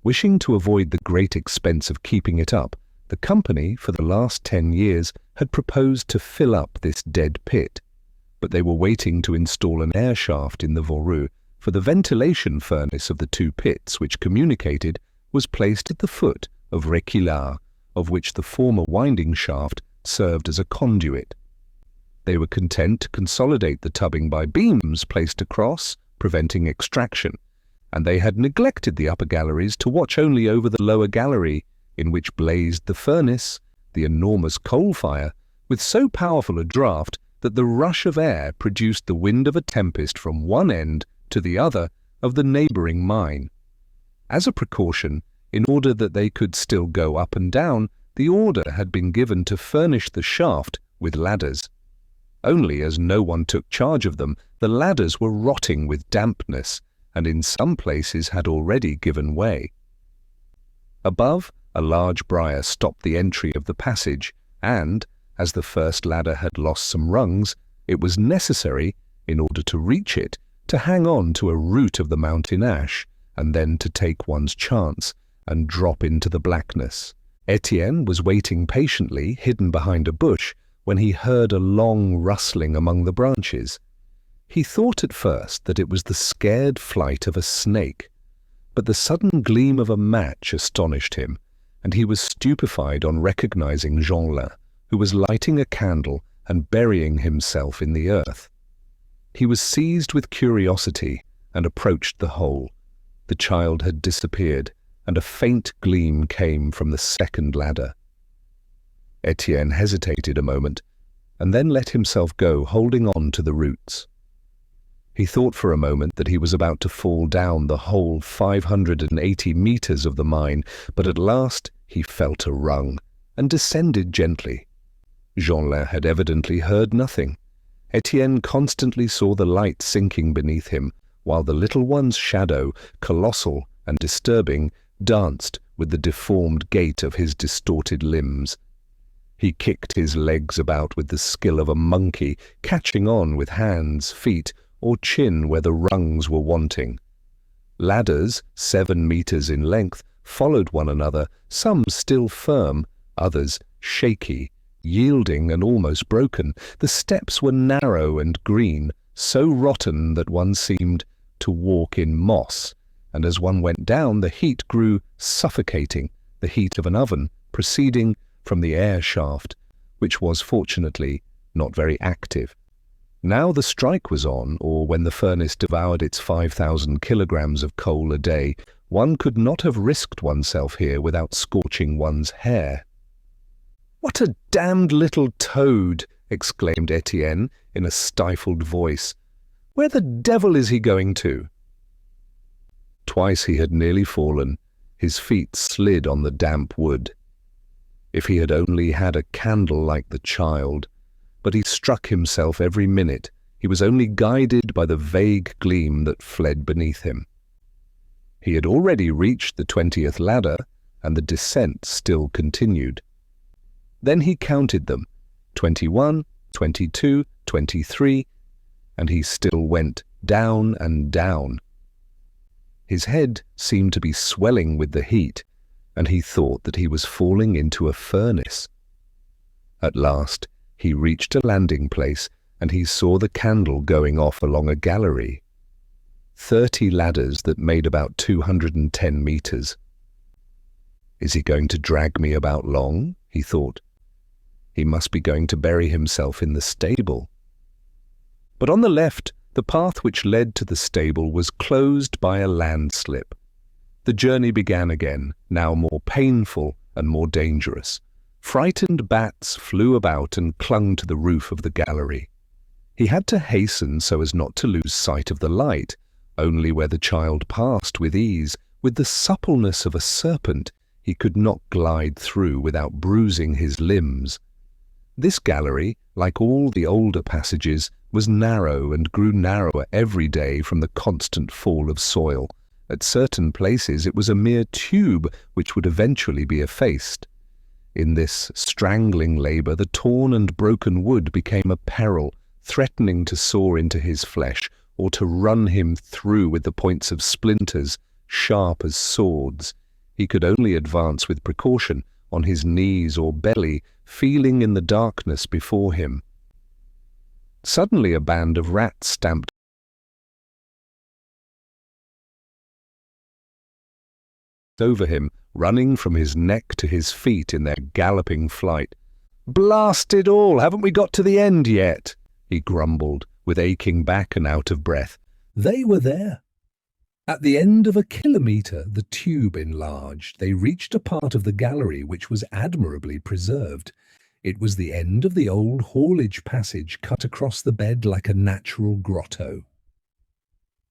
Wishing to avoid the great expense of keeping it up, the company, for the last 10 years, had proposed to fill up this dead pit, but they were waiting to install an air shaft in the Voreux, for the ventilation furnace of the two pits which communicated was placed at the foot of Réquillart, of which the former winding shaft served as a conduit. They were content to consolidate the tubbing by beams placed across, preventing extraction, and they had neglected the upper galleries to watch only over the lower gallery, in which blazed the furnace, the enormous coal fire, with so powerful a draught that the rush of air produced the wind of a tempest from one end to the other of the neighbouring mine. As a precaution, in order that they could still go up and down, the order had been given to furnish the shaft with ladders. Only as no one took charge of them, the ladders were rotting with dampness, and in some places had already given way. Above, a large briar stopped the entry of the passage, and, as the first ladder had lost some rungs, it was necessary, in order to reach it, to hang on to a root of the mountain ash, and then to take one's chance and drop into the blackness. Étienne was waiting patiently, hidden behind a bush, when he heard a long rustling among the branches. He thought at first that it was the scared flight of a snake, but the sudden gleam of a match astonished him, and he was stupefied on recognizing Jeanlin, who was lighting a candle and burying himself in the earth. He was seized with curiosity and approached the hole. The child had disappeared, and a faint gleam came from the second ladder. Étienne hesitated a moment, and then let himself go, holding on to the roots. He thought for a moment that he was about to fall down the whole 580 meters of the mine, but at last he felt a rung, and descended gently. Jeanlin had evidently heard nothing, Étienne constantly saw the light sinking beneath him, while the little one's shadow, colossal and disturbing, danced with the deformed gait of his distorted limbs. He kicked his legs about with the skill of a monkey, catching on with hands, feet, or chin where the rungs were wanting. Ladders, 7 meters in length, followed one another, some still firm, others shaky, yielding and almost broken. The steps were narrow and green, so rotten that one seemed to walk in moss, and as one went down the heat grew suffocating, the heat of an oven proceeding from the air shaft, which was fortunately not very active. Now the strike was on, or when the furnace devoured its 5,000 kilograms of coal a day, one could not have risked oneself here without scorching one's hair. "What a damned little toad!" exclaimed Étienne in a stifled voice. "Where the devil is he going to?" Twice he had nearly fallen. His feet slid on the damp wood. If he had only had a candle like the child, but he struck himself every minute. He was only guided by the vague gleam that fled beneath him. He had already reached the 20th ladder, and the descent still continued. Then he counted them, 21, 22, 23, and he still went down and down. His head seemed to be swelling with the heat, and he thought that he was falling into a furnace. At last he reached a landing place, and he saw the candle going off along a gallery. 30 ladders that made about 210 meters. "Is he going to drag me about long?" he thought. "He must be going to bury himself in the stable." But on the left, the path which led to the stable was closed by a landslip. The journey began again, now more painful and more dangerous. Frightened bats flew about and clung to the roof of the gallery. He had to hasten so as not to lose sight of the light. Only where the child passed with ease, with the suppleness of a serpent, he could not glide through without bruising his limbs. This gallery, like all the older passages, was narrow and grew narrower every day from the constant fall of soil. At certain places it was a mere tube which would eventually be effaced. In this strangling labour the torn and broken wood became a peril, threatening to saw into his flesh, or to run him through with the points of splinters, sharp as swords. He could only advance with precaution, on his knees or belly, feeling in the darkness before him. Suddenly a band of rats stamped over him, running from his neck to his feet in their galloping flight. "Blast it all, haven't we got to the end yet?" he grumbled, with aching back and out of breath. They were there. At the end of a kilometre, the tube enlarged. They reached a part of the gallery which was admirably preserved. It was the end of the old haulage passage cut across the bed like a natural grotto.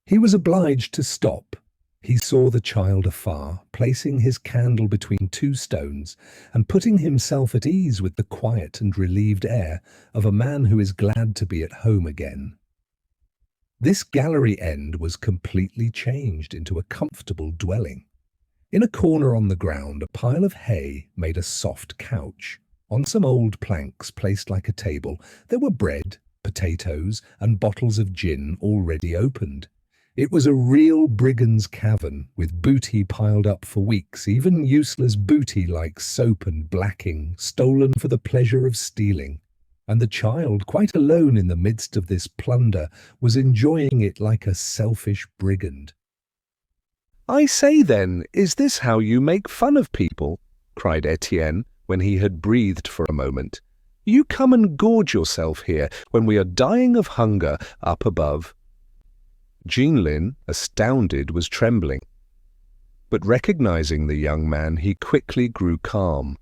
He was obliged to stop. He saw the child afar, placing his candle between 2 stones and putting himself at ease with the quiet and relieved air of a man who is glad to be at home again. This gallery end was completely changed into a comfortable dwelling. In a corner on the ground, a pile of hay made a soft couch. On some old planks placed like a table, there were bread, potatoes, and bottles of gin already opened. It was a real brigand's cavern, with booty piled up for weeks, even useless booty like soap and blacking, stolen for the pleasure of stealing. And the child, quite alone in the midst of this plunder, was enjoying it like a selfish brigand. "I say then, is this how you make fun of people?" cried Étienne, when he had breathed for a moment. "You come and gorge yourself here, when we are dying of hunger up above." Jeanlin, astounded, was trembling. But recognizing the young man, he quickly grew calm.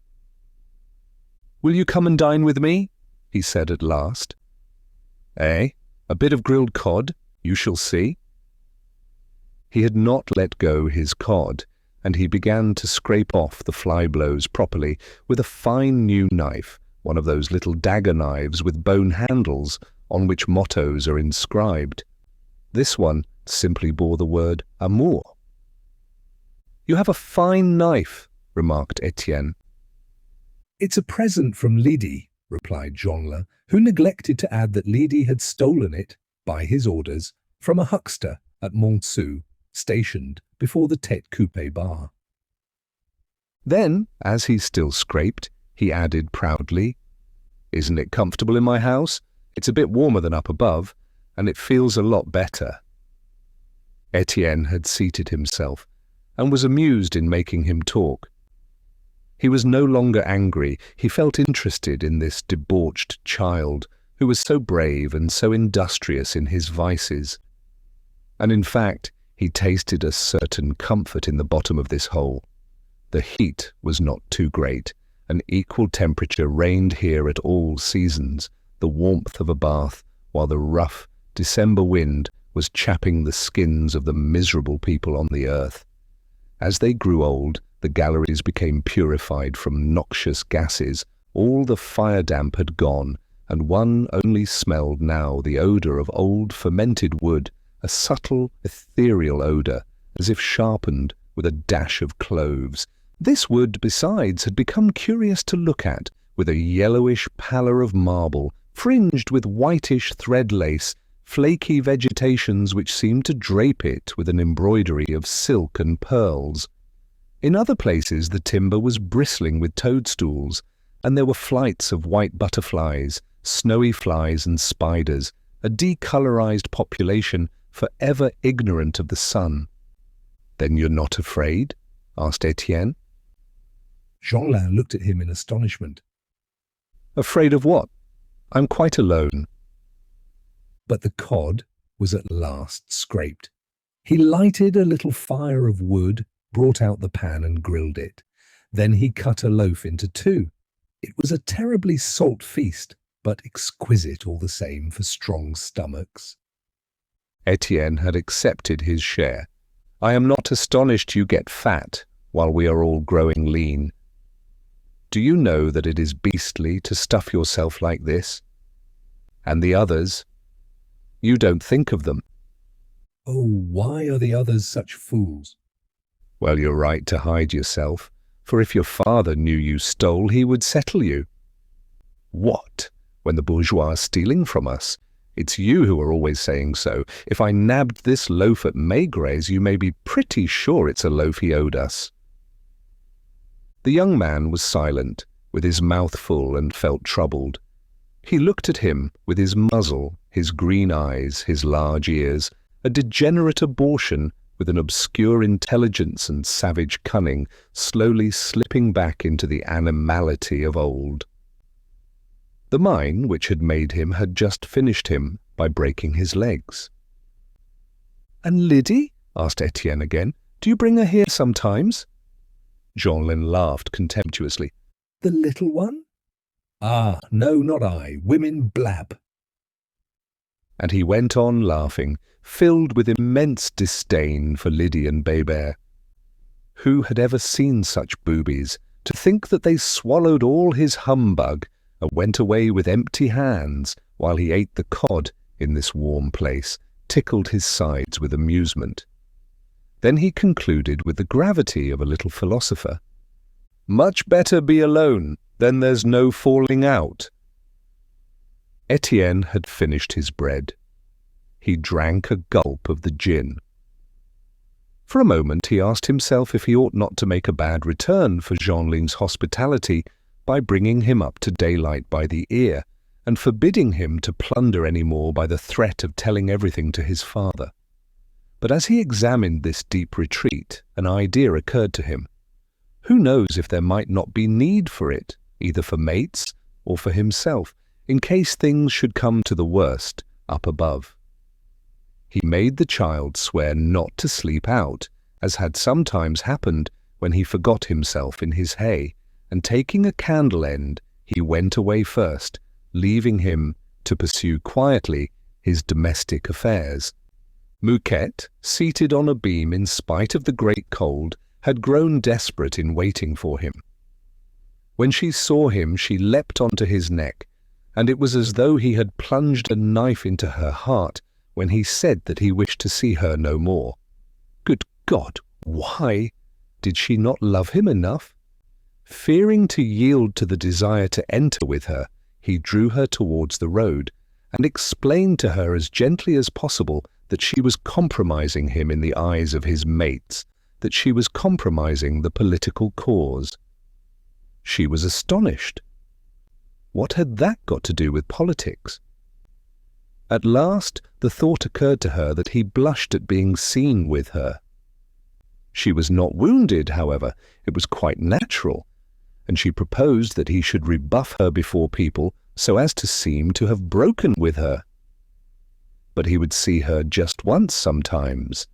"Will you come and dine with me?" he said at last. "Eh? A bit of grilled cod? You shall see." He had not let go his cod, and he began to scrape off the fly blows properly with a fine new knife, one of those little dagger knives with bone handles, on which mottos are inscribed. This one simply bore the word amour. "You have a fine knife," remarked Étienne. "It's a present from Lydie," replied Jeanlin, who neglected to add that Lydie had stolen it, by his orders, from a huckster at Montsou, stationed before the Tête Coupée bar. Then, as he still scraped, he added proudly, "Isn't it comfortable in my house? It's a bit warmer than up above, and it feels a lot better." Étienne had seated himself, and was amused in making him talk. He was no longer angry. He felt interested in this debauched child, who was so brave and so industrious in his vices. And in fact, he tasted a certain comfort in the bottom of this hole. The heat was not too great. An equal temperature reigned here at all seasons, the warmth of a bath, while the rough December wind was chapping the skins of the miserable people on the earth. As they grew old, the galleries became purified from noxious gases. All the fire damp had gone, and one only smelled now the odour of old fermented wood, a subtle, ethereal odour, as if sharpened with a dash of cloves. This wood, besides, had become curious to look at, with a yellowish pallor of marble, fringed with whitish thread lace, flaky vegetations which seemed to drape it with an embroidery of silk and pearls. In other places the timber was bristling with toadstools, and there were flights of white butterflies, snowy flies and spiders, a decolorized population forever ignorant of the sun. "Then you're not afraid?" asked Étienne. Jeanlin looked at him in astonishment. "Afraid of what? I'm quite alone." But the cod was at last scraped. He lighted a little fire of wood, brought out the pan and grilled it. Then he cut a loaf into two. It was a terribly salt feast, but exquisite all the same for strong stomachs. Étienne had accepted his share. "I am not astonished you get fat, while we are all growing lean. Do you know that it is beastly to stuff yourself like this? And the others? You don't think of them." "Oh, why are the others such fools?" "Well, you're right to hide yourself, for if your father knew you stole, he would settle you." "What? When the bourgeois are stealing from us? It's you who are always saying so. If I nabbed this loaf at Maigret's, you may be pretty sure it's a loaf he owed us." The young man was silent, with his mouth full, and felt troubled. He looked at him with his muzzle, his green eyes, his large ears, a degenerate abortion with an obscure intelligence and savage cunning, slowly slipping back into the animality of old. The mine which had made him had just finished him by breaking his legs. "And Lydie?" asked Étienne again. "Do you bring her here sometimes?" Jeanlin laughed contemptuously. "The little one? Ah, no, not I. Women blab." And he went on laughing, filled with immense disdain for Lydie and Bébert. Who had ever seen such boobies? To think that they swallowed all his humbug and went away with empty hands while he ate the cod in this warm place, tickled his sides with amusement. Then he concluded with the gravity of a little philosopher. "Much better be alone, then there's no falling out." Étienne had finished his bread. He drank a gulp of the gin. For a moment he asked himself if he ought not to make a bad return for Jeanlin's hospitality by bringing him up to daylight by the ear, and forbidding him to plunder any more by the threat of telling everything to his father. But as he examined this deep retreat, an idea occurred to him. Who knows if there might not be need for it, either for mates or for himself, in case things should come to the worst up above. He made the child swear not to sleep out, as had sometimes happened when he forgot himself in his hay, and taking a candle end, he went away first, leaving him to pursue quietly his domestic affairs. Mouquette, seated on a beam in spite of the great cold, had grown desperate in waiting for him. When she saw him, she leapt onto his neck, and it was as though he had plunged a knife into her heart when he said that he wished to see her no more. Good God, why? Did she not love him enough? Fearing to yield to the desire to enter with her, he drew her towards the road and explained to her as gently as possible that she was compromising him in the eyes of his mates, that she was compromising the political cause. She was astonished. What had that got to do with politics? At last the thought occurred to her that he blushed at being seen with her. She was not wounded, however. It was quite natural, and she proposed that he should rebuff her before people so as to seem to have broken with her. But he would see her just once sometimes.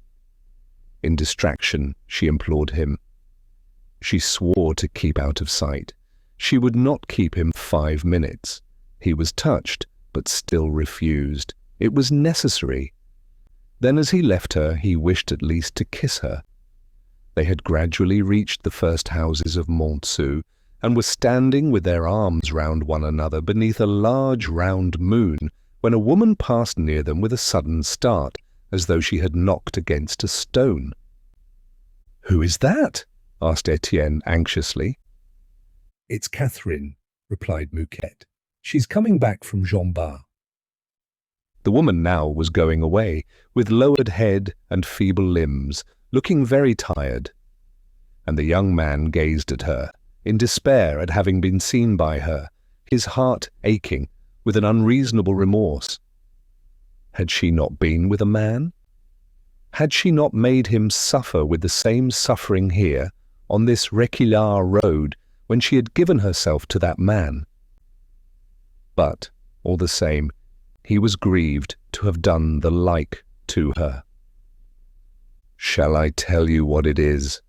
In distraction, she implored him. She swore to keep out of sight. She would not keep him 5 minutes. He was touched, but still refused. It was necessary. Then as he left her, he wished at least to kiss her. They had gradually reached the first houses of Montsou, and were standing with their arms round one another beneath a large round moon, when a woman passed near them with a sudden start, as though she had knocked against a stone. "Who is that?" asked Étienne anxiously. "It's Catherine," replied Mouquet. "She's coming back from Jean Bart." The woman now was going away, with lowered head and feeble limbs, looking very tired. And the young man gazed at her, in despair at having been seen by her, his heart aching with an unreasonable remorse. Had she not been with a man? Had she not made him suffer with the same suffering here, on this Réquillart road, when she had given herself to that man? But, all the same, he was grieved to have done the like to her. "Shall I tell you what it is?"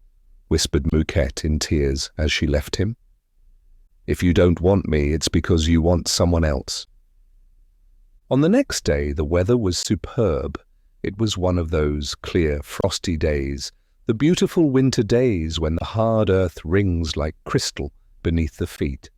whispered Mouquet in tears as she left him. "If you don't want me, it's because you want someone else." On the next day the weather was superb. It was one of those clear, frosty days, the beautiful winter days when the hard earth rings like crystal beneath the feet.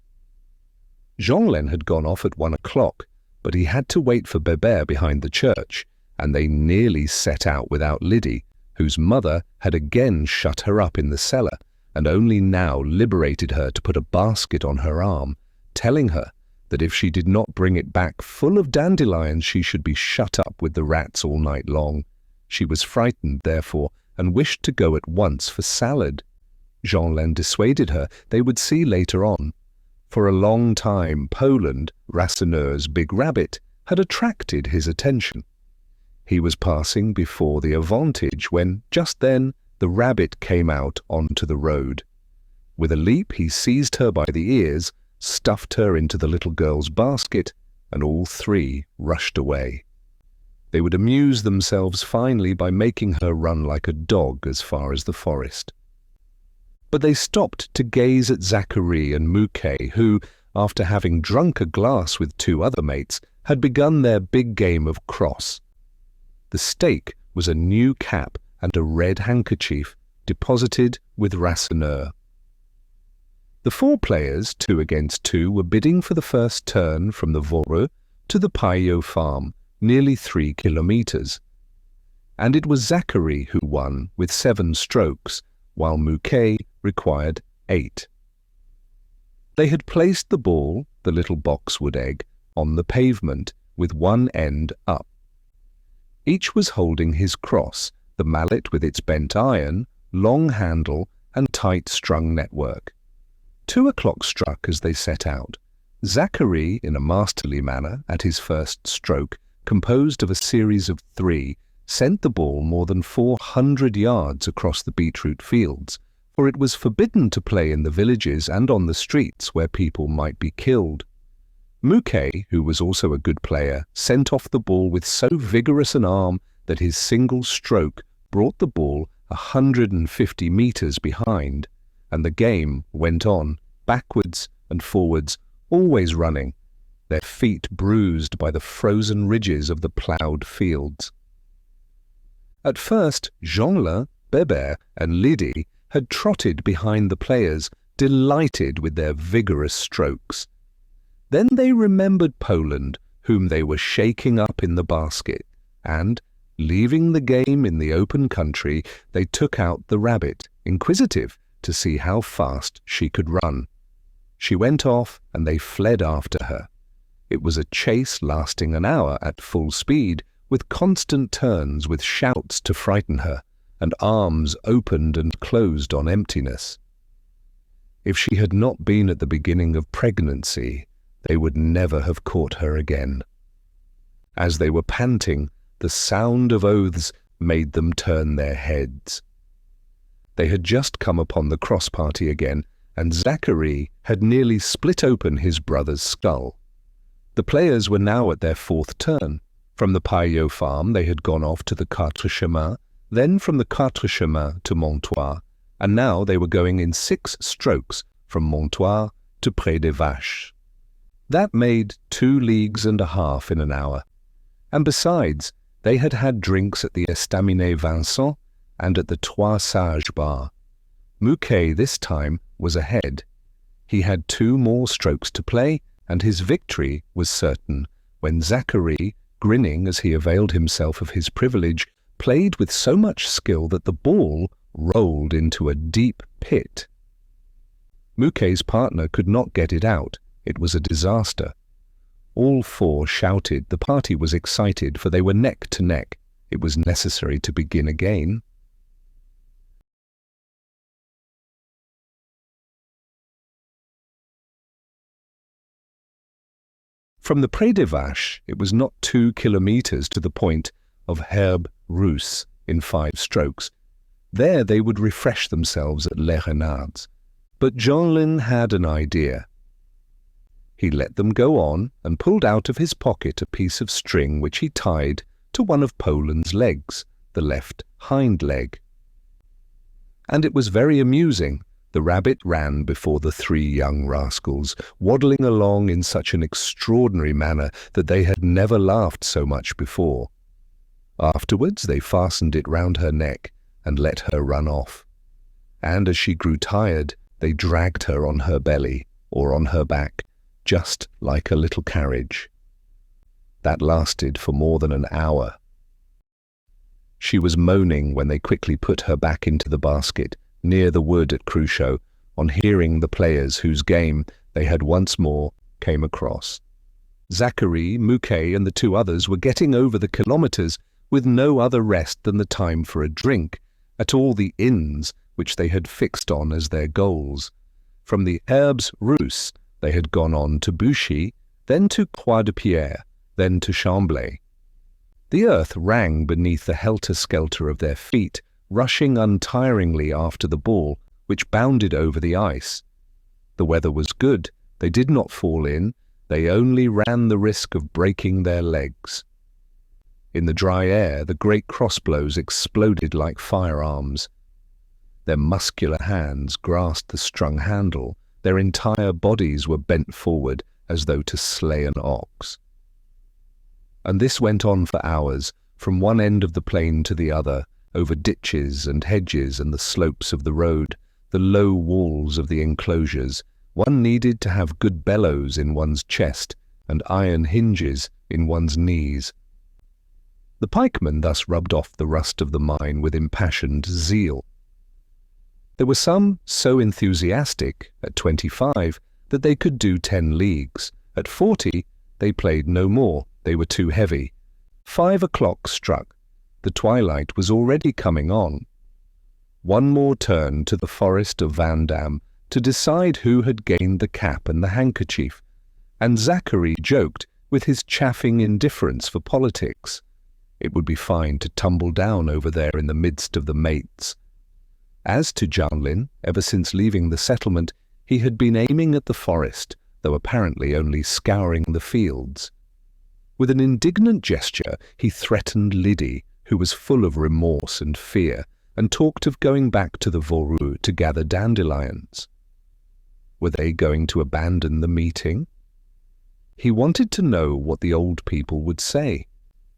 Jeanlin had gone off at 1 o'clock, but he had to wait for Bébert behind the church, and they nearly set out without Lydie, whose mother had again shut her up in the cellar, and only now liberated her to put a basket on her arm, telling her that if she did not bring it back full of dandelions, she should be shut up with the rats all night long. She was frightened, therefore, and wished to go at once for salad. Jeanlin dissuaded her. They would see later on. For a long time, Poland, Rasseneur's big rabbit, had attracted his attention. He was passing before the Avantage when, just then, the rabbit came out onto the road. With a leap he seized her by the ears, stuffed her into the little girl's basket, and all three rushed away. They would amuse themselves finally by making her run like a dog as far as the forest. But they stopped to gaze at Zachary and Mouquet, who, after having drunk a glass with 2 other mates, had begun their big game of cross. The stake was a new cap and a red handkerchief, deposited with Rasseneur. The 4 players, 2 against 2, were bidding for the first turn from the Voreux to the Paillot farm, nearly 3 kilometres. And it was Zachary who won with 7 strokes, while Mouquet required 8. They had placed the ball, the little boxwood egg, on the pavement, with one end up. Each was holding his cross, the mallet with its bent iron, long handle, and tight-strung network. 2 o'clock struck as they set out. Zachary, in a masterly manner, at his first stroke, composed of a series of 3, sent the ball more than 400 yards across the beetroot fields, for it was forbidden to play in the villages and on the streets where people might be killed. Mouquet, who was also a good player, sent off the ball with so vigorous an arm that his single stroke brought the ball 150 metres behind, and the game went on, backwards and forwards, always running, their feet bruised by the frozen ridges of the ploughed fields. At first, Jeanlin, Bébert, and Lydie had trotted behind the players, delighted with their vigorous strokes. Then they remembered Poland, whom they were shaking up in the basket, and, leaving the game in the open country, they took out the rabbit, inquisitive, to see how fast she could run. She went off, and they fled after her. It was a chase lasting an hour at full speed, with constant turns, with shouts to frighten her, and arms opened and closed on emptiness. If she had not been at the beginning of pregnancy, they would never have caught her again. As they were panting, the sound of oaths made them turn their heads. They had just come upon the cross-party again, and Zachary had nearly split open his brother's skull. The players were now at their fourth turn. From the Paillot farm they had gone off to the Quatre Chemins, then from the Quatre Chemins to Montoire, and now they were going in 6 strokes from Montoire to Près des Vaches. That made 2 leagues and a half in an hour. And besides, they had had drinks at the Estaminet Vincent and at the Trois Sages bar. Mouquet this time was ahead. He had 2 more strokes to play, and his victory was certain, when Zachary, grinning as he availed himself of his privilege, played with so much skill that the ball rolled into a deep pit. Mouquet's partner could not get it out. It was a disaster. All 4 shouted. The party was excited, for they were neck to neck. It was necessary to begin again. From the Près des Vaches, it was not 2 kilometers to the point of Herbe Rousse in 5 strokes. There they would refresh themselves at Les Renards. But Jeanlin had an idea. He let them go on and pulled out of his pocket a piece of string which he tied to one of Poland's legs, the left hind leg. And it was very amusing. The rabbit ran before the 3 young rascals, waddling along in such an extraordinary manner that they had never laughed so much before. Afterwards they fastened it round her neck and let her run off. And as she grew tired, they dragged her on her belly or on her back, just like a little carriage. That lasted for more than an hour. She was moaning when they quickly put her back into the basket, near the wood at Cruchot, on hearing the players whose game they had once more came across. Zachary, Mouquet, and the 2 others were getting over the kilometers with no other rest than the time for a drink, at all the inns which they had fixed on as their goals. From the Herbes Rousses they had gone on to Bouchy, then to Croix-de-Pierre, then to Chamblay. The earth rang beneath the helter-skelter of their feet, rushing untiringly after the ball, which bounded over the ice. The weather was good. They did not fall in. They only ran the risk of breaking their legs. In the dry air, the great crossbows exploded like firearms. Their muscular hands grasped the strung handle. Their entire bodies were bent forward as though to slay an ox. And this went on for hours, from one end of the plain to the other, over ditches and hedges and the slopes of the road, the low walls of the enclosures. One needed to have good bellows in one's chest and iron hinges in one's knees. The pikemen thus rubbed off the rust of the mine with impassioned zeal. There were some so enthusiastic, at 25, that they could do 10 leagues. At 40, they played no more. They were too heavy. 5 o'clock struck. The twilight was already coming on. One more turn to the forest of Vandame to decide who had gained the cap and the handkerchief, and Zachary joked with his chaffing indifference for politics. It would be fine to tumble down over there in the midst of the mates. As to Jeanlin, ever since leaving the settlement, he had been aiming at the forest, though apparently only scouring the fields. With an indignant gesture, he threatened Lydie, who was full of remorse and fear, and talked of going back to the Voreux to gather dandelions. Were they going to abandon the meeting? He wanted to know what the old people would say.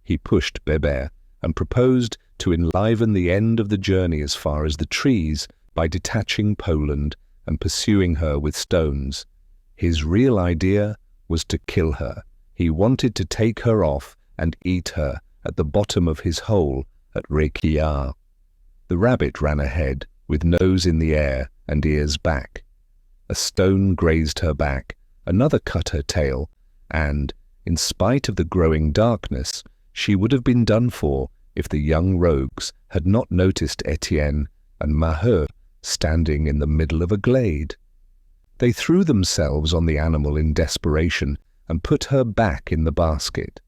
He pushed Bébert and proposed to enliven the end of the journey as far as the trees by detaching Poland and pursuing her with stones. His real idea was to kill her. He wanted to take her off and eat her at the bottom of his hole at Requillart. The rabbit ran ahead, with nose in the air and ears back. A stone grazed her back, another cut her tail, and, in spite of the growing darkness, she would have been done for if the young rogues had not noticed Étienne and Maheu standing in the middle of a glade. They threw themselves on the animal in desperation and put her back in the basket.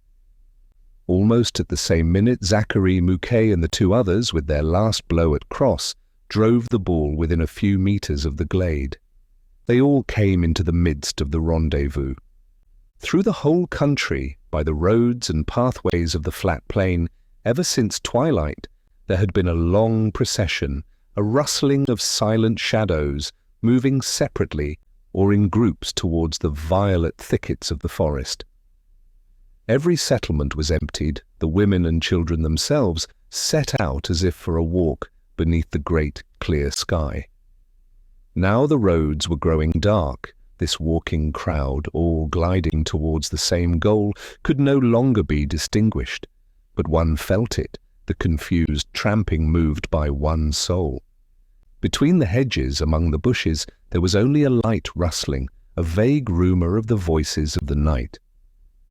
Almost at the same minute, Zachary, Mouquet, and the two others, with their last blow at cross, drove the ball within a few meters of the glade. They all came into the midst of the rendezvous. Through the whole country, by the roads and pathways of the flat plain, ever since twilight, there had been a long procession, a rustling of silent shadows, moving separately or in groups towards the violet thickets of the forest. Every settlement was emptied, the women and children themselves set out as if for a walk beneath the great clear sky. Now the roads were growing dark. This walking crowd, all gliding towards the same goal, could no longer be distinguished, but one felt it, the confused tramping moved by one soul. Between the hedges, among the bushes, there was only a light rustling, a vague rumour of the voices of the night.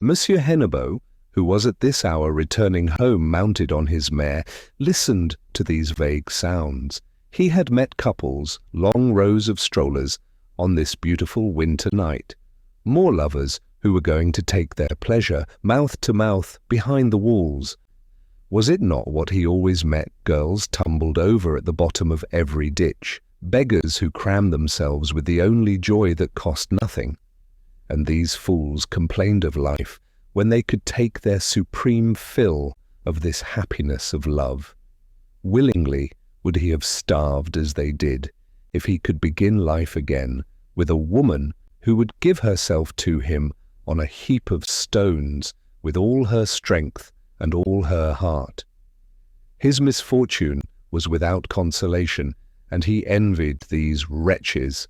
Monsieur Hennebeau, who was at this hour returning home mounted on his mare, listened to these vague sounds. He had met couples, long rows of strollers, on this beautiful winter night, more lovers who were going to take their pleasure, mouth to mouth, behind the walls. Was it not what he always met, girls tumbled over at the bottom of every ditch, beggars who crammed themselves with the only joy that cost nothing? And these fools complained of life when they could take their supreme fill of this happiness of love. Willingly would he have starved as they did, if he could begin life again with a woman who would give herself to him on a heap of stones with all her strength and all her heart. His misfortune was without consolation, and he envied these wretches.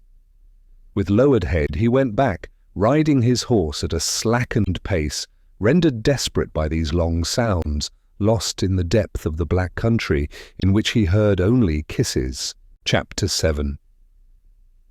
With lowered head he went back, riding his horse at a slackened pace, rendered desperate by these long sounds, lost in the depth of the black country in which he heard only kisses. Chapter 7.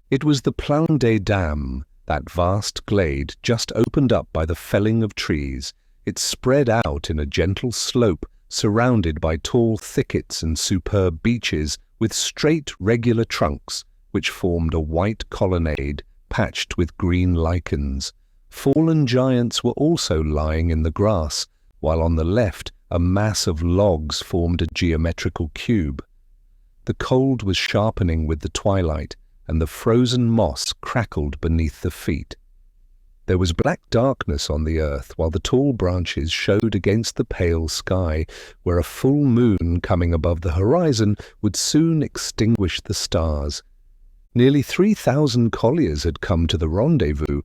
It was the Plain des Dames, that vast glade just opened up by the felling of trees. It spread out in a gentle slope, surrounded by tall thickets and superb beeches with straight, regular trunks, which formed a white colonnade patched with green lichens. Fallen giants were also lying in the grass, while on the left a mass of logs formed a geometrical cube. The cold was sharpening with the twilight, and the frozen moss crackled beneath the feet. There was black darkness on the earth, while the tall branches showed against the pale sky, where a full moon coming above the horizon would soon extinguish the stars. Nearly 3,000 colliers had come to the rendezvous,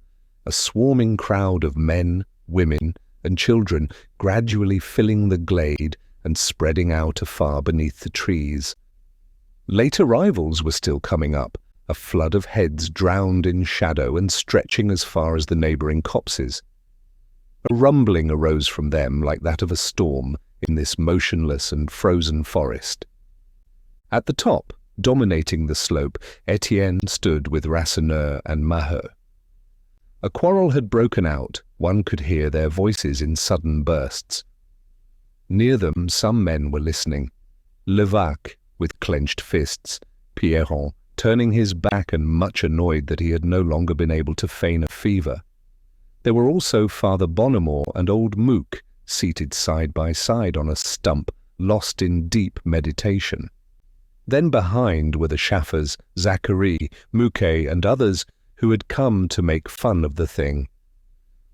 a swarming crowd of men, women, and children gradually filling the glade and spreading out afar beneath the trees. Late arrivals were still coming up, a flood of heads drowned in shadow and stretching as far as the neighbouring copses. A rumbling arose from them like that of a storm in this motionless and frozen forest. At the top, dominating the slope, Étienne stood with Rasseneur and Maheu. A quarrel had broken out. One could hear their voices in sudden bursts. Near them some men were listening. Levaque, with clenched fists, Pierron, turning his back and much annoyed that he had no longer been able to feign a fever. There were also Father Bonnemort and old Mouque, seated side by side on a stump, lost in deep meditation. Then behind were the Chaffers, Zachary, Mouquet, and others who had come to make fun of the thing.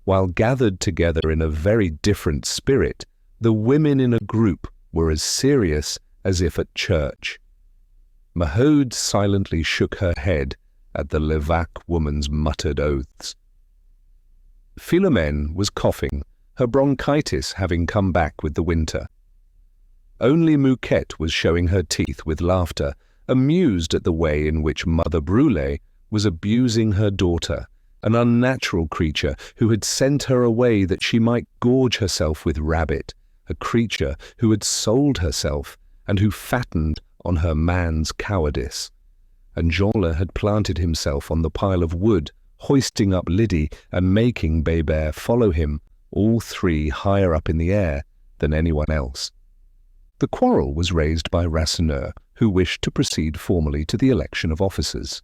While gathered together in a very different spirit, the women in a group were as serious as if at church. Maheu silently shook her head at the Levaque woman's muttered oaths. Philomène was coughing, her bronchitis having come back with the winter. Only Mouquette was showing her teeth with laughter, amused at the way in which Mother Brûlé was abusing her daughter an unnatural creature who had sent her away that she might gorge herself with rabbit, a creature who had sold herself and who fattened on her man's cowardice. And Zola had planted himself on the pile of wood, hoisting up Lydie and making Bébert follow him, all three higher up in the air than anyone else. The quarrel was raised by Rasseneur, who wished to proceed formally to the election of officers.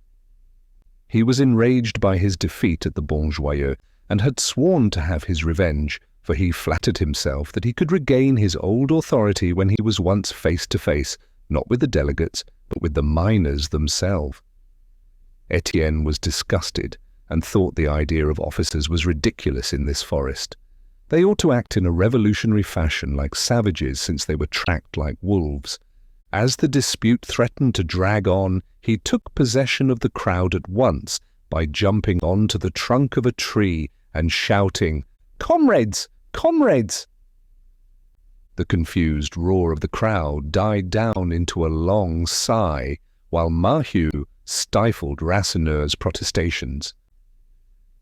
He was enraged by his defeat at the Bon Joyeux and had sworn to have his revenge, for he flattered himself that he could regain his old authority when he was once face to face, not with the delegates, but with the miners themselves. Étienne was disgusted and thought the idea of officers was ridiculous in this forest. They ought to act in a revolutionary fashion like savages, since they were tracked like wolves. As the dispute threatened to drag on, he took possession of the crowd at once by jumping onto the trunk of a tree and shouting, "Comrades! Comrades!" The confused roar of the crowd died down into a long sigh, while Maheu stifled Rasseneur's protestations.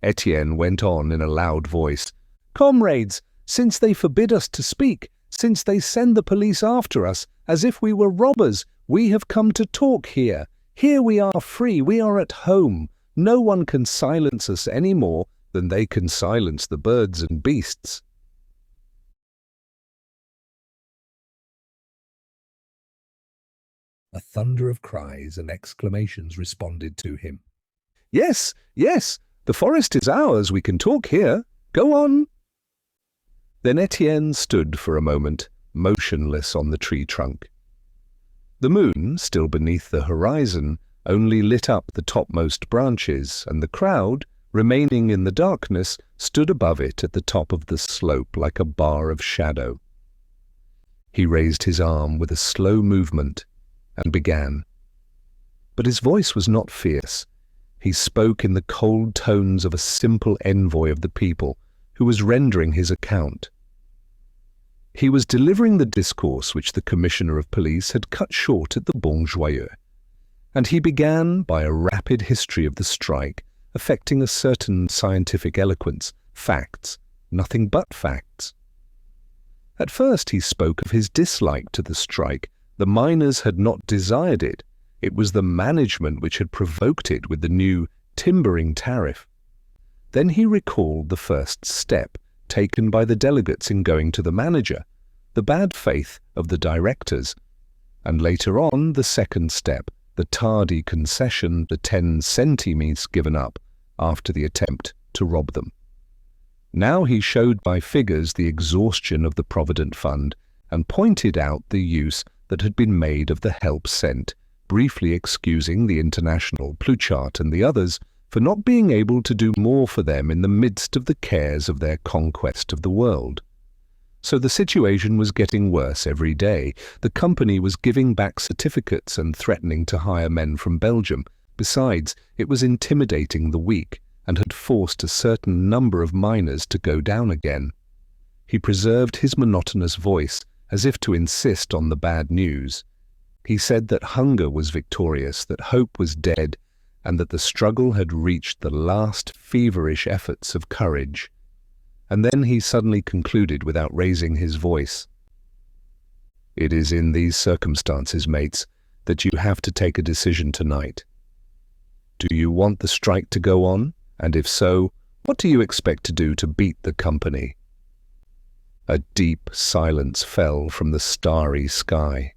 Étienne went on in a loud voice, "Comrades, since they forbid us to speak, since they send the police after us, as if we were robbers, we have come to talk here. Here we are free, we are at home. No one can silence us any more than they can silence the birds and beasts." A thunder of cries and exclamations responded to him. "Yes, yes, the forest is ours, we can talk here. Go on." Then Étienne stood for a moment, motionless on the tree trunk. The moon, still beneath the horizon, only lit up the topmost branches, and the crowd, remaining in the darkness, stood above it at the top of the slope like a bar of shadow. He raised his arm with a slow movement and began. But his voice was not fierce. He spoke in the cold tones of a simple envoy of the people who was rendering his account. He was delivering the discourse which the Commissioner of Police had cut short at the Bon Joyeux, and he began by a rapid history of the strike, affecting a certain scientific eloquence, facts, nothing but facts. At first he spoke of his dislike to the strike. The miners had not desired it. It was the management which had provoked it with the new timbering tariff. Then he recalled the first step taken by the delegates in going to the manager, the bad faith of the directors, and later on the second step, the tardy concession, the 10 centimes given up after the attempt to rob them. Now he showed by figures the exhaustion of the Provident Fund and pointed out the use that had been made of the help sent, briefly excusing the International, Pluchart and the others for not being able to do more for them in the midst of the cares of their conquest of the world. So the situation was getting worse every day. The company was giving back certificates and threatening to hire men from Belgium. Besides, it was intimidating the weak and had forced a certain number of miners to go down again. He preserved his monotonous voice as if to insist on the bad news. He said that hunger was victorious, that hope was dead, and that the struggle had reached the last feverish efforts of courage. And then he suddenly concluded without raising his voice, "It is in these circumstances, mates, that you have to take a decision tonight. Do you want the strike to go on? And if so, what do you expect to do to beat the company?" A deep silence fell from the starry sky.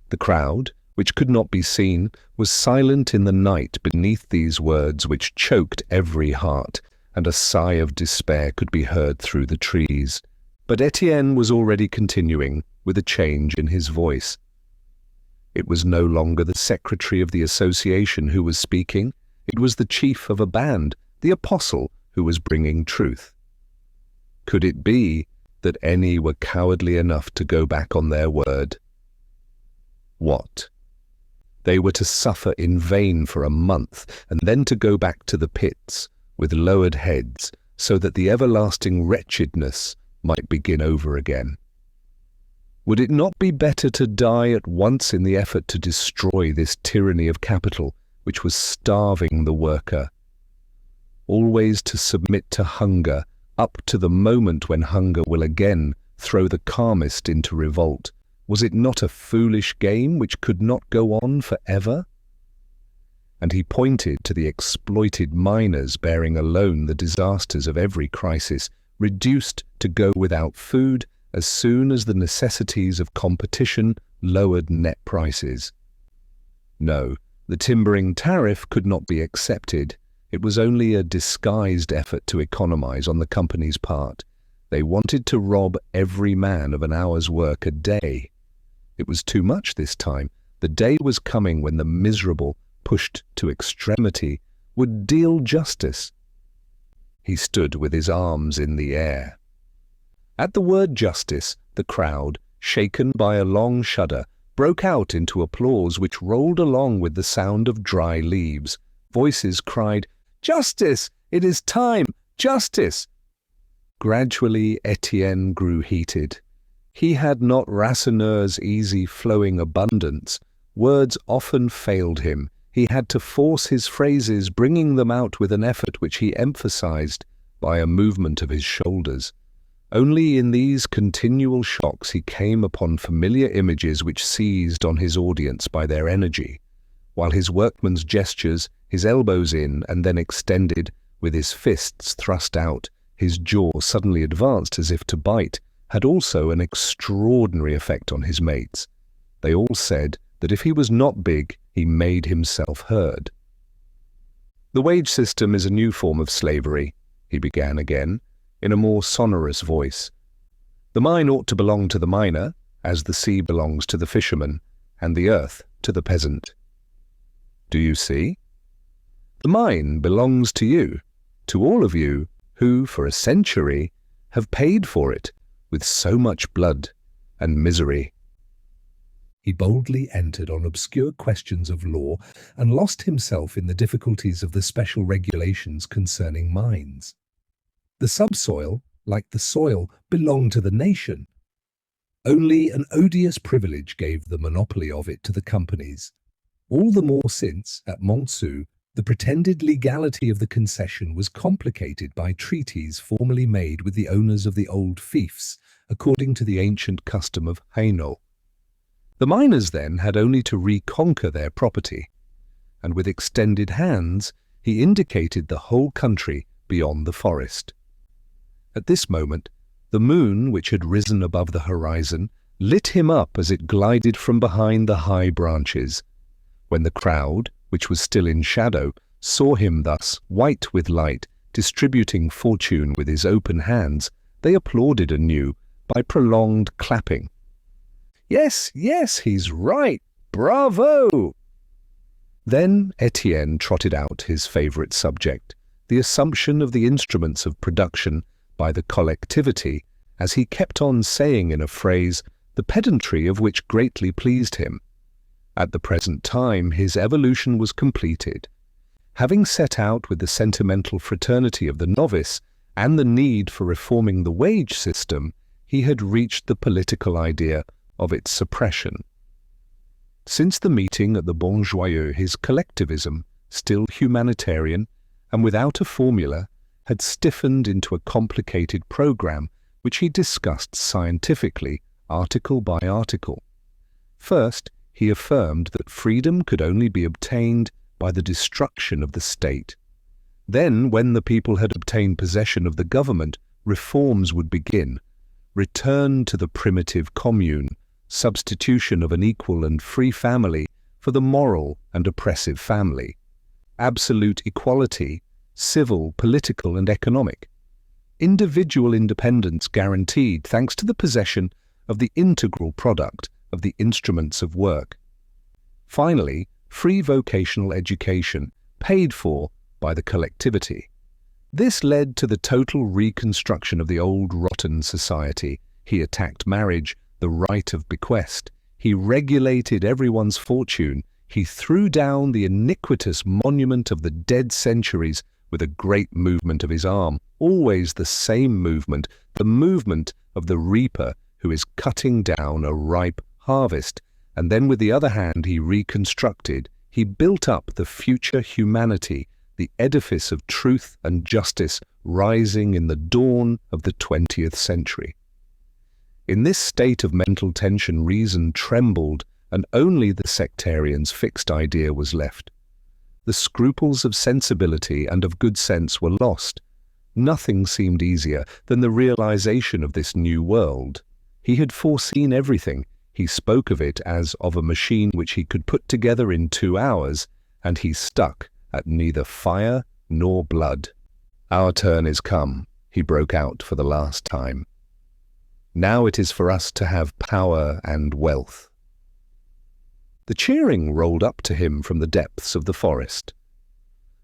The crowd, which could not be seen, was silent in the night beneath these words which choked every heart, and a sigh of despair could be heard through the trees. But Étienne was already continuing, with a change in his voice. It was no longer the secretary of the association who was speaking. It was the chief of a band, the apostle, who was bringing truth. Could it be that any were cowardly enough to go back on their word? What? They were to suffer in vain for a month, and then to go back to the pits, with lowered heads, so that the everlasting wretchedness might begin over again. Would it not be better to die at once in the effort to destroy this tyranny of capital, which was starving the worker? always to submit to hunger, up to the moment when hunger will again throw the calmest into revolt. Was it not a foolish game which could not go on forever? And he pointed to the exploited miners bearing alone the disasters of every crisis, reduced to go without food as soon as the necessities of competition lowered net prices. No, the timbering tariff could not be accepted. It was only a disguised effort to economize on the company's part. They wanted to rob every man of an hour's work a day. It was too much this time. The day was coming when the miserable, pushed to extremity, would deal justice. He stood with his arms in the air. At the word justice, the crowd, shaken by a long shudder, broke out into applause which rolled along with the sound of dry leaves. Voices cried, "Justice! It is time! Justice!" Gradually Étienne grew heated. He had not Rasseneur's easy flowing abundance. Words often failed him. He had to force his phrases, bringing them out with an effort which he emphasized by a movement of his shoulders. Only in these continual shocks he came upon familiar images which seized on his audience by their energy, while his workman's gestures, his elbows in and then extended, with his fists thrust out, his jaw suddenly advanced as if to bite, had also an extraordinary effect on his mates. They all said that if he was not big, he made himself heard. "The wage system is a new form of slavery," he began again, in a more sonorous voice. "The mine ought to belong to the miner, as the sea belongs to the fisherman, and the earth to the peasant. Do you see? The mine belongs to you, to all of you who, for a century, have paid for it with so much blood and misery." He boldly entered on obscure questions of law and lost himself in the difficulties of the special regulations concerning mines. The subsoil, like the soil, belonged to the nation. Only an odious privilege gave the monopoly of it to the companies, all the more since, at Montsou, the pretended legality of the concession was complicated by treaties formerly made with the owners of the old fiefs, according to the ancient custom of Hainaut. The miners then had only to reconquer their property, and with extended hands he indicated the whole country beyond the forest. At this moment, the moon, which had risen above the horizon, lit him up as it glided from behind the high branches. When the crowd, which was still in shadow, saw him thus, white with light, distributing fortune with his open hands, they applauded anew by prolonged clapping. "Yes, yes, he's right! Bravo!" Then Étienne trotted out his favourite subject, the assumption of the instruments of production by the collectivity, as he kept on saying in a phrase, the pedantry of which greatly pleased him. At the present time his evolution was completed. Having set out with the sentimental fraternity of the novice and the need for reforming the wage system, he had reached the political idea of its suppression. Since the meeting at the Bon Joyeux, his collectivism, still humanitarian and without a formula, had stiffened into a complicated program which he discussed scientifically, article by article. First, he affirmed that freedom could only be obtained by the destruction of the state. Then, when the people had obtained possession of the government, reforms would begin. Return to the primitive commune, substitution of an equal and free family for the moral and oppressive family, absolute equality, civil, political and economic, individual independence guaranteed thanks to the possession of the integral product of the instruments of work. Finally, free vocational education, paid for by the collectivity. This led to the total reconstruction of the old rotten society. He attacked marriage, the right of bequest. He regulated everyone's fortune. He threw down the iniquitous monument of the dead centuries with a great movement of his arm, always the same movement, the movement of the reaper who is cutting down a ripe harvest, and then with the other hand he reconstructed, he built up the future humanity, the edifice of truth and justice rising in the dawn of the 20th century. In this state of mental tension, reason trembled, and only the sectarian's fixed idea was left. The scruples of sensibility and of good sense were lost. Nothing seemed easier than the realization of this new world. He had foreseen everything. He spoke of it as of a machine which he could put together in 2 hours, and he stuck at neither fire nor blood. "Our turn is come," he broke out for the last time. "Now it is for us to have power and wealth." The cheering rolled up to him from the depths of the forest.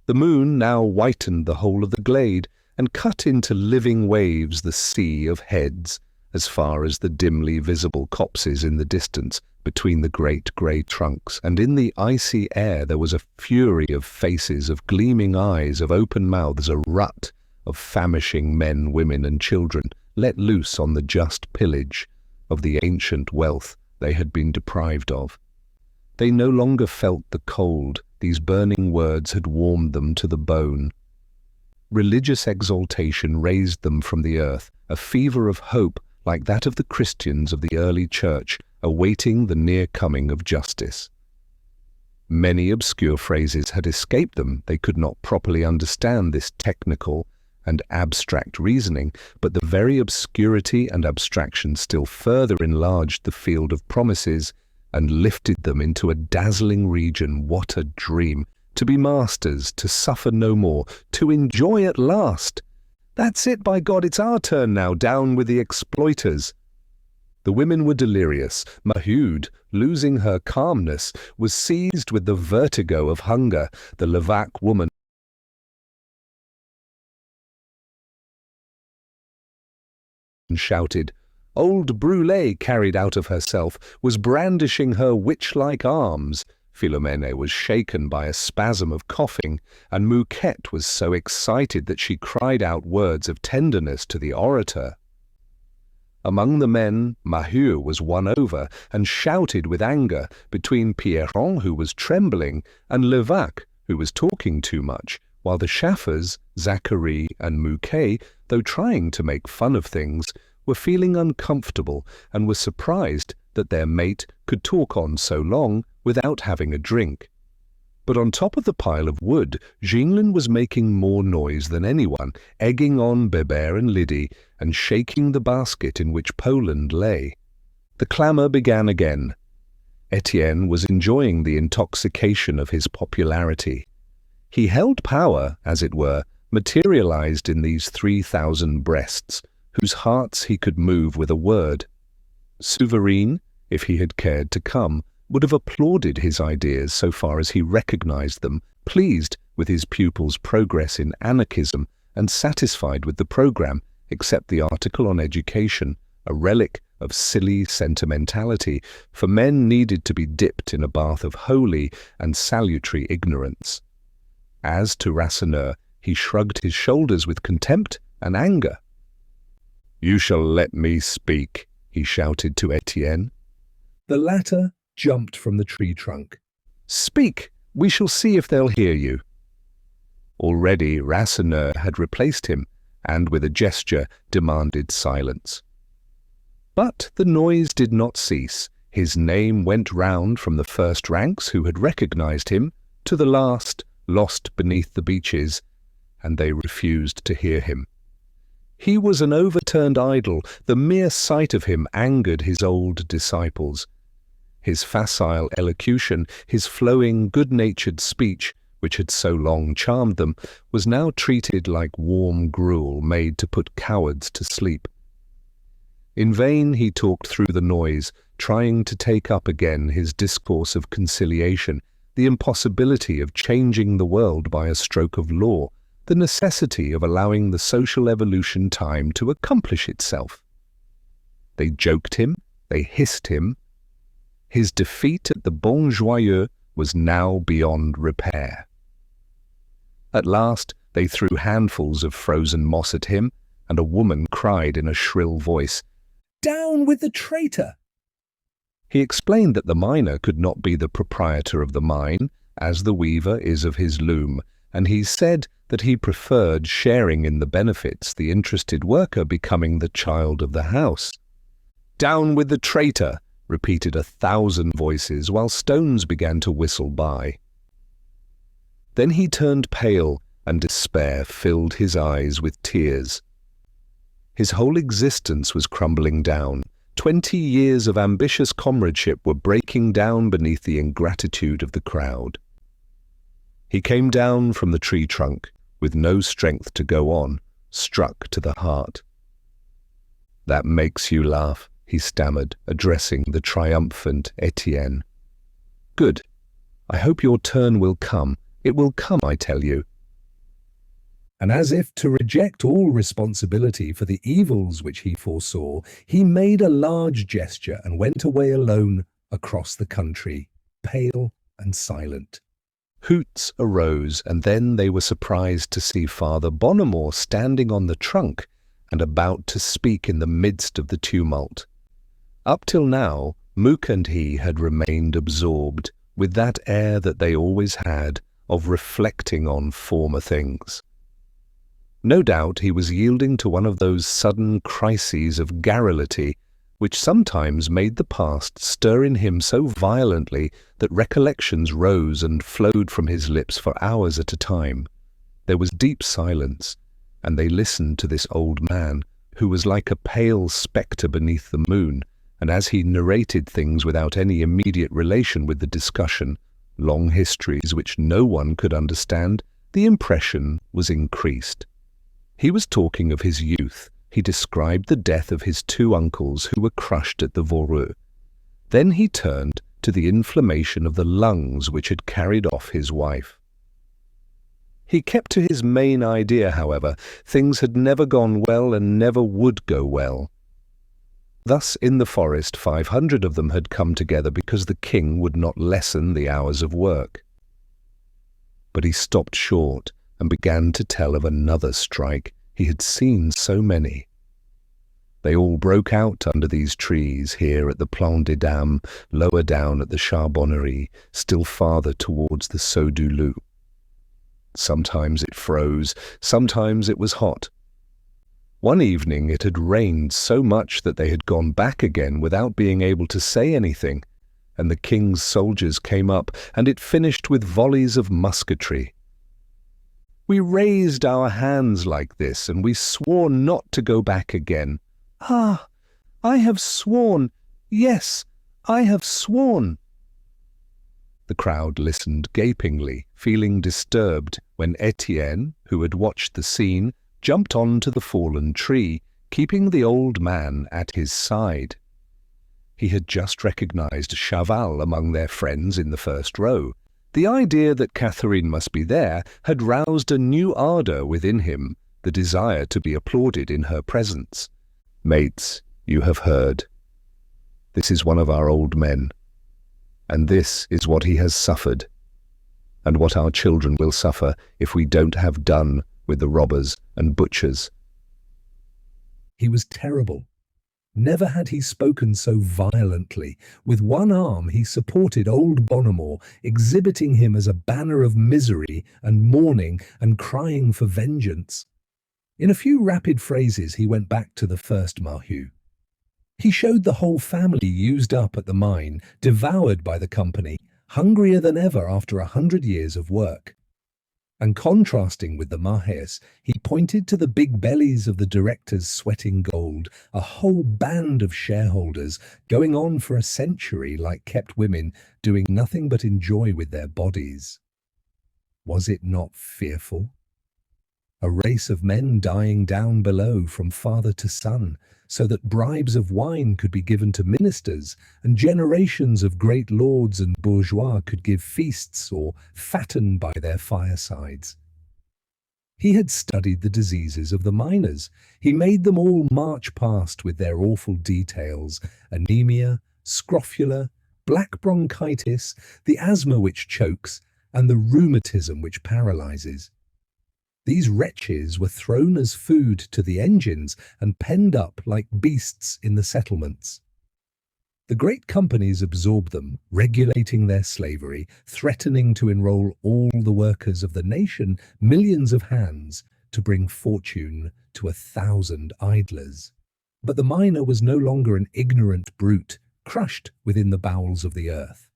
The moon now whitened the whole of the glade and cut into living waves the sea of heads, as far as the dimly visible copses in the distance between the great grey trunks, and in the icy air there was a fury of faces, of gleaming eyes, of open mouths, a rut of famishing men, women, and children, let loose on the just pillage of the ancient wealth they had been deprived of. They no longer felt the cold. These burning words had warmed them to the bone. Religious exaltation raised them from the earth, a fever of hope like that of the Christians of the early church, awaiting the near coming of justice. Many obscure phrases had escaped them. They could not properly understand this technical and abstract reasoning, but the very obscurity and abstraction still further enlarged the field of promises and lifted them into a dazzling region. What a dream! To be masters, to suffer no more, to enjoy at last. That's it, by God, it's our turn now, down with the exploiters. The women were delirious. Maheu, losing her calmness, was seized with the vertigo of hunger. The Levaque woman shouted. Old Brûlé, carried out of herself, was brandishing her witch-like arms. Philomene was shaken by a spasm of coughing, and Mouquette was so excited that she cried out words of tenderness to the orator. Among the men, Maheu was won over and shouted with anger between Pierron, who was trembling, and Levaque, who was talking too much, while the Chaffers, Zachary and Mouquet, though trying to make fun of things, were feeling uncomfortable and were surprised that their mate could talk on so long without having a drink. But on top of the pile of wood, Jeanlin was making more noise than anyone, egging on Bébert and Lydie, and shaking the basket in which Poland lay. The clamour began again. Étienne was enjoying the intoxication of his popularity. He held power, as it were, materialized in these 3,000 breasts, whose hearts he could move with a word. Souvarine, if he had cared to come, would have applauded his ideas so far as he recognized them, pleased with his pupils' progress in anarchism, and satisfied with the program, except the article on education, a relic of silly sentimentality, for men needed to be dipped in a bath of holy and salutary ignorance. As to Rasseneur, he shrugged his shoulders with contempt and anger. "You shall let me speak," he shouted to Étienne. The latter jumped from the tree trunk. "Speak! We shall see if they'll hear you." Already Rasseneur had replaced him, and with a gesture demanded silence. But the noise did not cease. His name went round from the first ranks, who had recognized him, to the last, lost beneath the beeches, and they refused to hear him. He was an overturned idol. The mere sight of him angered his old disciples. His facile elocution, his flowing, good-natured speech, which had so long charmed them, was now treated like warm gruel made to put cowards to sleep. In vain he talked through the noise, trying to take up again his discourse of conciliation, the impossibility of changing the world by a stroke of law, the necessity of allowing the social evolution time to accomplish itself. They joked him, they hissed him. His defeat at the Bon Joyeux was now beyond repair. At last they threw handfuls of frozen moss at him, and a woman cried in a shrill voice, "Down with the traitor!" He explained that the miner could not be the proprietor of the mine, as the weaver is of his loom, and he said that he preferred sharing in the benefits, the interested worker becoming the child of the house. "Down with the traitor!" repeated 1,000 voices, while stones began to whistle by. Then he turned pale, and despair filled his eyes with tears. His whole existence was crumbling down. 20 years of ambitious comradeship were breaking down beneath the ingratitude of the crowd. He came down from the tree trunk, with no strength to go on, struck to the heart. "That makes you laugh," he stammered, addressing the triumphant Étienne. "Good. I hope your turn will come. It will come, I tell you." And as if to reject all responsibility for the evils which he foresaw, he made a large gesture and went away alone across the country, pale and silent. Hoots arose, and then they were surprised to see Father Bonnemort standing on the trunk and about to speak in the midst of the tumult. Up till now, Mook and he had remained absorbed, with that air that they always had of reflecting on former things. No doubt he was yielding to one of those sudden crises of garrulity which sometimes made the past stir in him so violently that recollections rose and flowed from his lips for hours at a time. There was deep silence, and they listened to this old man, who was like a pale spectre beneath the moon, and as he narrated things without any immediate relation with the discussion, long histories which no one could understand, the impression was increased. He was talking of his youth. He described the death of his 2 uncles who were crushed at the Voreux. Then he turned to the inflammation of the lungs which had carried off his wife. He kept to his main idea, however. Things had never gone well and never would go well. Thus in the forest 500 of them had come together because the king would not lessen the hours of work. But he stopped short and began to tell of another strike. He had seen so many. They all broke out under these trees, here at the Plan des Dames, lower down at the Charbonnerie, still farther towards the Saut du Loup. Sometimes it froze, sometimes it was hot. One evening it had rained so much that they had gone back again without being able to say anything, and the king's soldiers came up, and it finished with volleys of musketry. We raised our hands like this, and we swore not to go back again. "Ah, I have sworn. Yes, I have sworn." The crowd listened gapingly, feeling disturbed, when Étienne, who had watched the scene, jumped on to the fallen tree, keeping the old man at his side. He had just recognized Chaval among their friends in the first row. The idea that Catherine must be there had roused a new ardor within him, the desire to be applauded in her presence. "Mates, you have heard. This is one of our old men, and this is what he has suffered, and what our children will suffer if we don't have done with the robbers and butchers." He was terrible. Never had he spoken so violently. With one arm he supported old Bonnemort, exhibiting him as a banner of misery and mourning and crying for vengeance. In a few rapid phrases he went back to the first Maheu. He showed the whole family used up at the mine, devoured by the company, hungrier than ever after 100 years of work. And contrasting with the Mahers, he pointed to the big bellies of the directors sweating gold, a whole band of shareholders going on for a century like kept women, doing nothing but enjoy with their bodies. Was it not fearful? A race of men dying down below from father to son, so that bribes of wine could be given to ministers, and generations of great lords and bourgeois could give feasts or fatten by their firesides. He had studied the diseases of the miners. He made them all march past with their awful details: anemia, scrofula, black bronchitis, the asthma which chokes, and the rheumatism which paralyzes. These wretches were thrown as food to the engines and penned up like beasts in the settlements. The great companies absorb them, regulating their slavery, threatening to enroll all the workers of the nation, millions of hands, to bring fortune to 1,000 idlers. But the miner was no longer an ignorant brute, crushed within the bowels of the earth.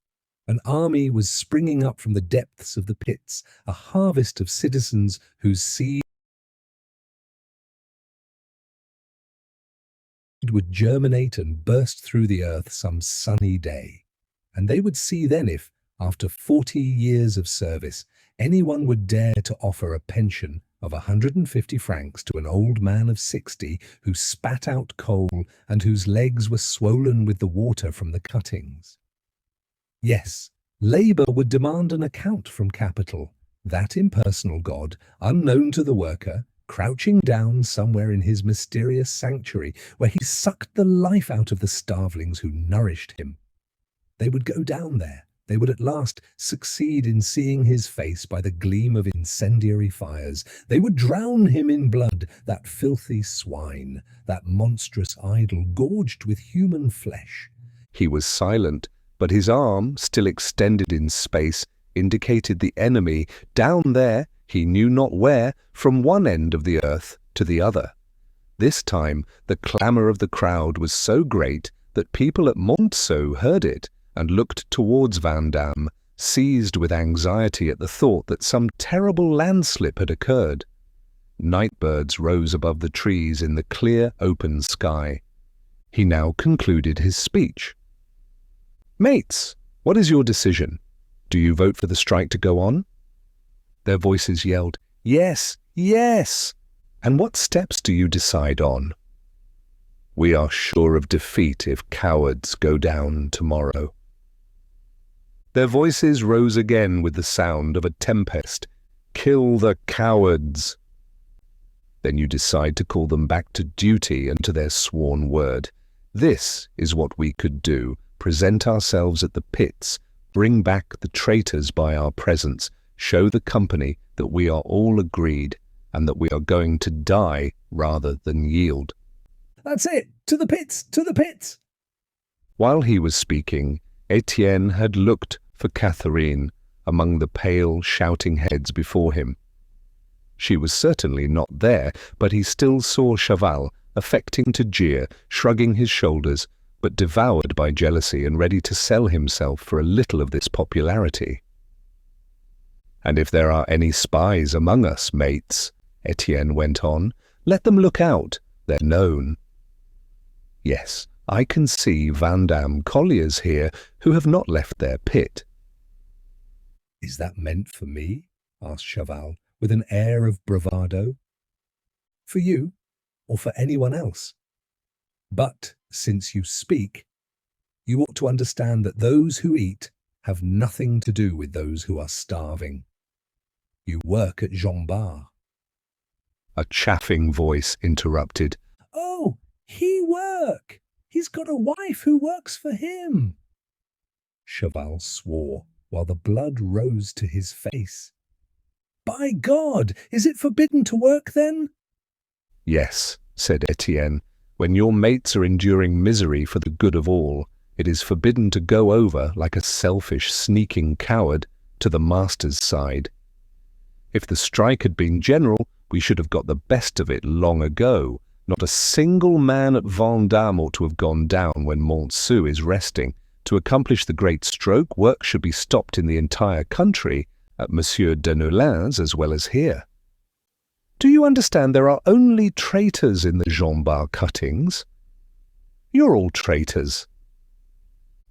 An army was springing up from the depths of the pits, a harvest of citizens whose seed would germinate and burst through the earth some sunny day. And they would see then if, after 40 years of service, anyone would dare to offer a pension of 150 francs to an old man of 60 who spat out coal and whose legs were swollen with the water from the cuttings. Yes, labour would demand an account from capital, that impersonal god, unknown to the worker, crouching down somewhere in his mysterious sanctuary, where he sucked the life out of the starvelings who nourished him. They would go down there. They would at last succeed in seeing his face by the gleam of incendiary fires. They would drown him in blood, that filthy swine, that monstrous idol gorged with human flesh. He was silent, but his arm, still extended in space, indicated the enemy down there, he knew not where, from one end of the earth to the other. This time the clamour of the crowd was so great that people at Monceau heard it and looked towards Vandamme, seized with anxiety at the thought that some terrible landslip had occurred. Nightbirds rose above the trees in the clear, open sky. He now concluded his speech. "Mates, what is your decision? Do you vote for the strike to go on?" Their voices yelled, "Yes, yes!" "And what steps do you decide on?" "We are sure of defeat if cowards go down tomorrow." Their voices rose again with the sound of a tempest. "Kill the cowards!" "Then you decide to call them back to duty and to their sworn word. This is what we could do: present ourselves at the pits, bring back the traitors by our presence, show the company that we are all agreed and that we are going to die rather than yield." "That's it! To the pits! To the pits!" While he was speaking, Étienne had looked for Catherine among the pale, shouting heads before him. She was certainly not there, but he still saw Chaval, affecting to jeer, shrugging his shoulders, but devoured by jealousy and ready to sell himself for a little of this popularity. "And if there are any spies among us, mates," Étienne went on, "let them look out. They're known. Yes, I can see Vandamme colliers here who have not left their pit." "Is that meant for me?" asked Chaval, with an air of bravado. "For you, or for anyone else? But, since you speak, you ought to understand that those who eat have nothing to do with those who are starving. You work at Jean Bar." A chaffing voice interrupted. "Oh, he work! He's got a wife who works for him." Chaval swore, while the blood rose to his face. "By God, is it forbidden to work then?" "Yes," said Étienne. "When your mates are enduring misery for the good of all, it is forbidden to go over, like a selfish, sneaking coward, to the master's side. If the strike had been general, we should have got the best of it long ago. Not a single man at Vandamme ought to have gone down when Monceau is resting. To accomplish the great stroke, work should be stopped in the entire country, at Monsieur Deneulin's as well as here. Do you understand there are only traitors in the Jean Bar cuttings? You're all traitors."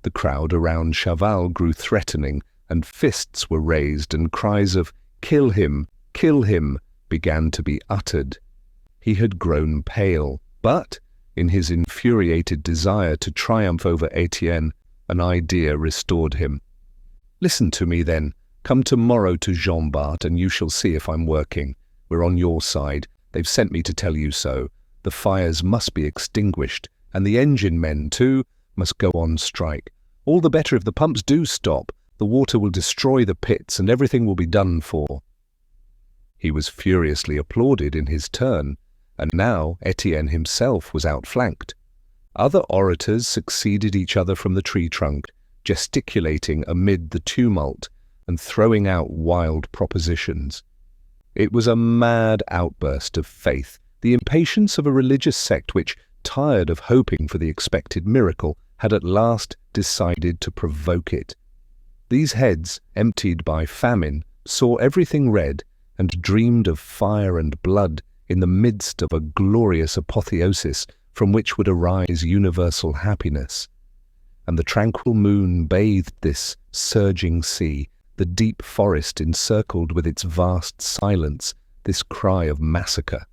The crowd around Chaval grew threatening, and fists were raised, and cries of "Kill him! Kill him!" began to be uttered. He had grown pale, but, in his infuriated desire to triumph over Étienne, an idea restored him. "Listen to me then. Come tomorrow to Jean Bart and you shall see if I'm working. We're on your side. They've sent me to tell you so. The fires must be extinguished, and the engine men, too, must go on strike. All the better if the pumps do stop. The water will destroy the pits and everything will be done for." He was furiously applauded in his turn, and now Étienne himself was outflanked. Other orators succeeded each other from the tree trunk, gesticulating amid the tumult and throwing out wild propositions. It was a mad outburst of faith, the impatience of a religious sect which, tired of hoping for the expected miracle, had at last decided to provoke it. These heads, emptied by famine, saw everything red and dreamed of fire and blood in the midst of a glorious apotheosis from which would arise universal happiness. And the tranquil moon bathed this surging sea, the deep forest encircled with its vast silence, this cry of massacre.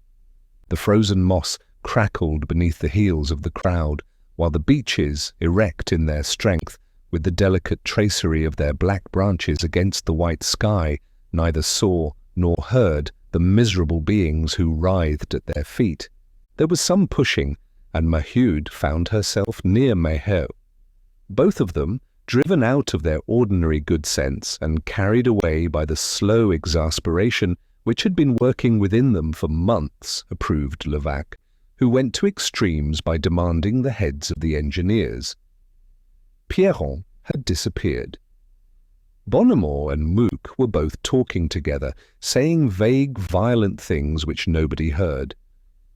The frozen moss crackled beneath the heels of the crowd, while the beeches, erect in their strength, with the delicate tracery of their black branches against the white sky, neither saw nor heard the miserable beings who writhed at their feet. There was some pushing, and Maheu found herself near Maheu. Both of them, driven out of their ordinary good sense and carried away by the slow exasperation which had been working within them for months, approved Levaque, who went to extremes by demanding the heads of the engineers. Pierron had disappeared. Bonnemort and Mouk were both talking together, saying vague, violent things which nobody heard.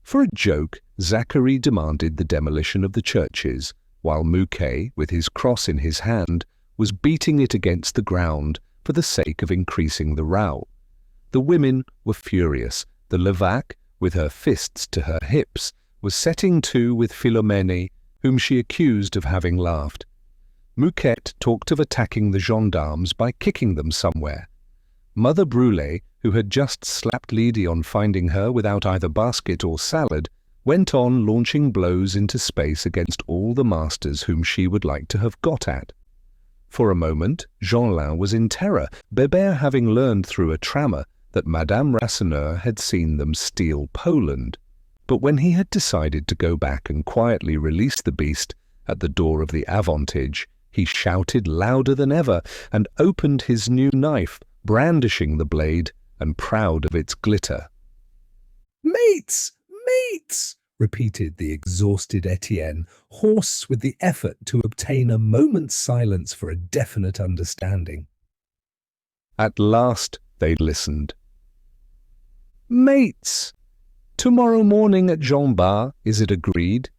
For a joke, Zachary demanded the demolition of the churches, while Mouquet, with his cross in his hand, was beating it against the ground for the sake of increasing the row. The women were furious. The Levaque, with her fists to her hips, was setting to with Philomene, whom she accused of having laughed. Mouquet talked of attacking the gendarmes by kicking them somewhere. Mother Brûlé, who had just slapped Lydie on finding her without either basket or salad, went on launching blows into space against all the masters whom she would like to have got at. For a moment, Jeanlin was in terror, Bébert having learned through a trammer that Madame Rasseneur had seen them steal Poland. But when he had decided to go back and quietly release the beast at the door of the Avantage, he shouted louder than ever and opened his new knife, brandishing the blade and proud of its glitter. "Mates! Mates!" repeated the exhausted Étienne, hoarse with the effort to obtain a moment's silence for a definite understanding. At last they listened. "Mates! Tomorrow morning at Jean Bart, is it agreed?"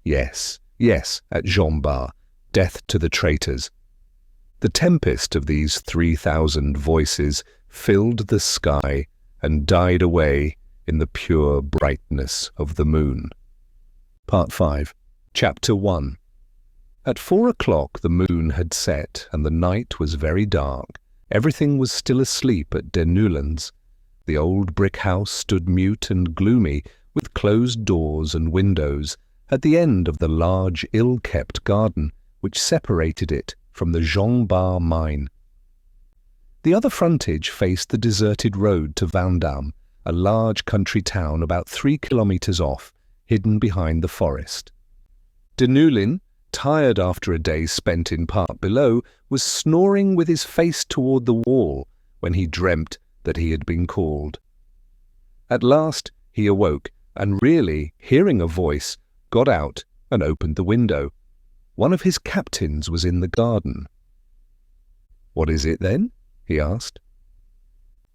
Yes, at Jean Bart. Death to the traitors. The tempest of these 3,000 voices filled the sky and died away in the pure brightness of the moon. Part 5. Chapter 1. At 4 o'clock the moon had set and the night was very dark. Everything was still asleep at de Newlands. The old brick house stood mute and gloomy, with closed doors and windows, at the end of the large, ill-kept garden, which separated it from the Jean Bart mine. The other frontage faced the deserted road to Vandamme, a large country town about 3 kilometers off, hidden behind the forest. De Newlin, tired after a day spent in part below, was snoring with his face toward the wall when he dreamt that he had been called. At last he awoke, and really, hearing a voice, got out and opened the window. One of his captains was in the garden. "What is it, then?" he asked.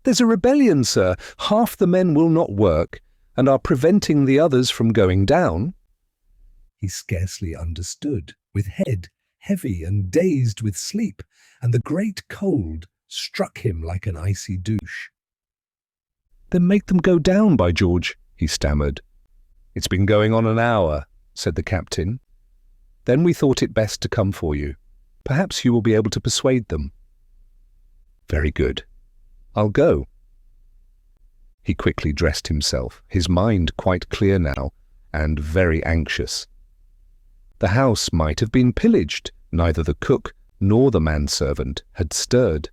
"There's a rebellion, sir. Half the men will not work, and are preventing the others from going down." He scarcely understood, with head heavy and dazed with sleep, and the great cold struck him like an icy douche. "Then make them go down, by George," he stammered. "It's been going on an hour," said the captain. "Then we thought it best to come for you. Perhaps you will be able to persuade them." "Very good. I'll go." He quickly dressed himself, his mind quite clear now, and very anxious. The house might have been pillaged. Neither the cook nor the manservant had stirred.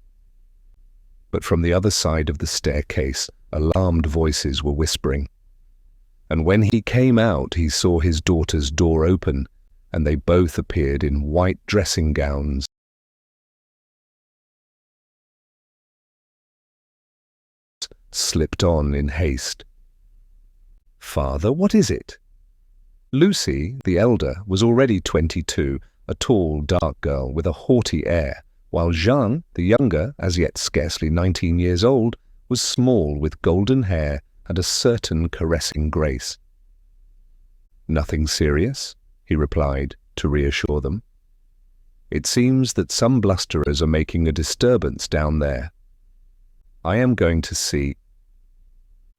But from the other side of the staircase, alarmed voices were whispering. And when he came out, he saw his daughter's door open, and they both appeared in white dressing gowns. Slipped on in haste. "Father, what is it?" Lucy, the elder, was already 22, a tall, dark girl with a haughty air, while Jeanne, the younger, as yet scarcely 19 years old, was small with golden hair and a certain caressing grace. "Nothing serious?" he replied, to reassure them. "It seems that some blusterers are making a disturbance down there. I am going to see—"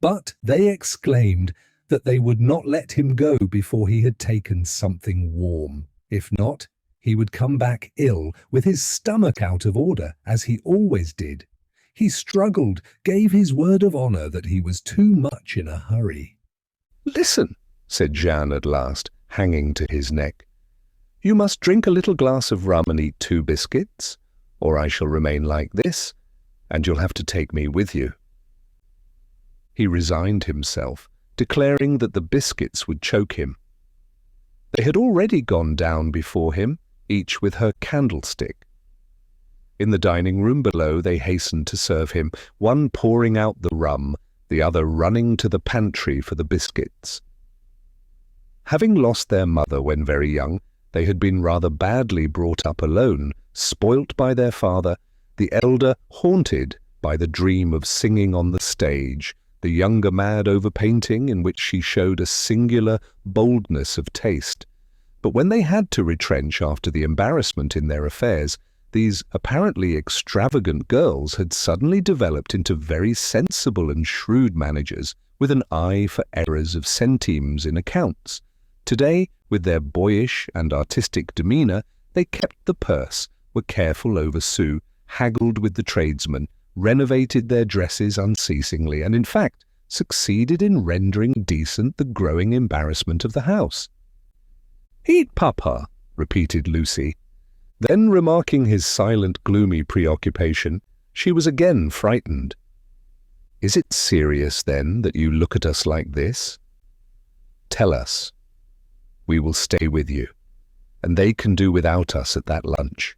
But they exclaimed that they would not let him go before he had taken something warm. If not, he would come back ill, with his stomach out of order, as he always did. He struggled, gave his word of honor that he was too much in a hurry. "Listen," said Jeanne at last, hanging to his neck. "You must drink a little glass of rum and eat 2 biscuits, or I shall remain like this, and you'll have to take me with you." He resigned himself, declaring that the biscuits would choke him. They had already gone down before him, each with her candlestick. In the dining room below they hastened to serve him, one pouring out the rum, the other running to the pantry for the biscuits. Having lost their mother when very young, they had been rather badly brought up alone, spoilt by their father, the elder haunted by the dream of singing on the stage, the younger mad over painting, in which she showed a singular boldness of taste. But when they had to retrench after the embarrassment in their affairs, these apparently extravagant girls had suddenly developed into very sensible and shrewd managers, with an eye for errors of centimes in accounts. Today, with their boyish and artistic demeanour, they kept the purse, were careful over sous, haggled with the tradesmen, renovated their dresses unceasingly, and in fact succeeded in rendering decent the growing embarrassment of the house. "Eat, Papa," repeated Lucy. Then, remarking his silent, gloomy preoccupation, she was again frightened. "Is it serious, then, that you look at us like this? Tell us. We will stay with you, and they can do without us at that lunch."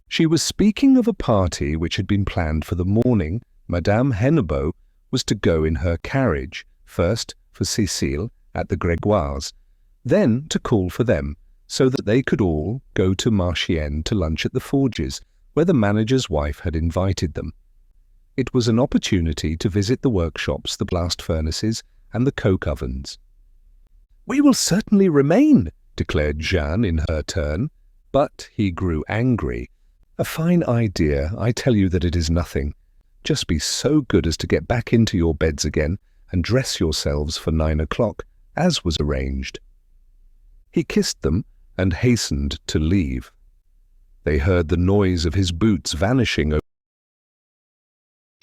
She was speaking of a party which had been planned for the morning. Madame Hennebeau was to go in her carriage, first for Cécile at the Grégoires, then to call for them, so that they could all go to Marchiennes to lunch at the Forges, where the manager's wife had invited them. It was an opportunity to visit the workshops, the blast furnaces, and the coke ovens. "We will certainly remain," declared Jeanne in her turn, but he grew angry. "A fine idea, I tell you that it is nothing. Just be so good as to get back into your beds again and dress yourselves for 9 o'clock, as was arranged." He kissed them and hastened to leave. They heard the noise of his boots vanishing over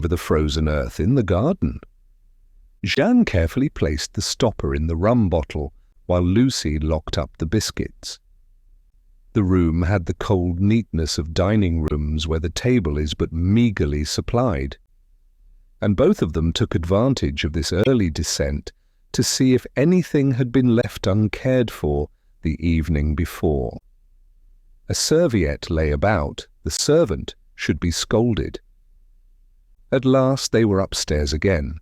the frozen earth in the garden. Jeanne carefully placed the stopper in the rum bottle, while Lucy locked up the biscuits. The room had the cold neatness of dining rooms where the table is but meagerly supplied, and both of them took advantage of this early descent to see if anything had been left uncared for the evening before. A serviette lay about, the servant should be scolded. At last they were upstairs again.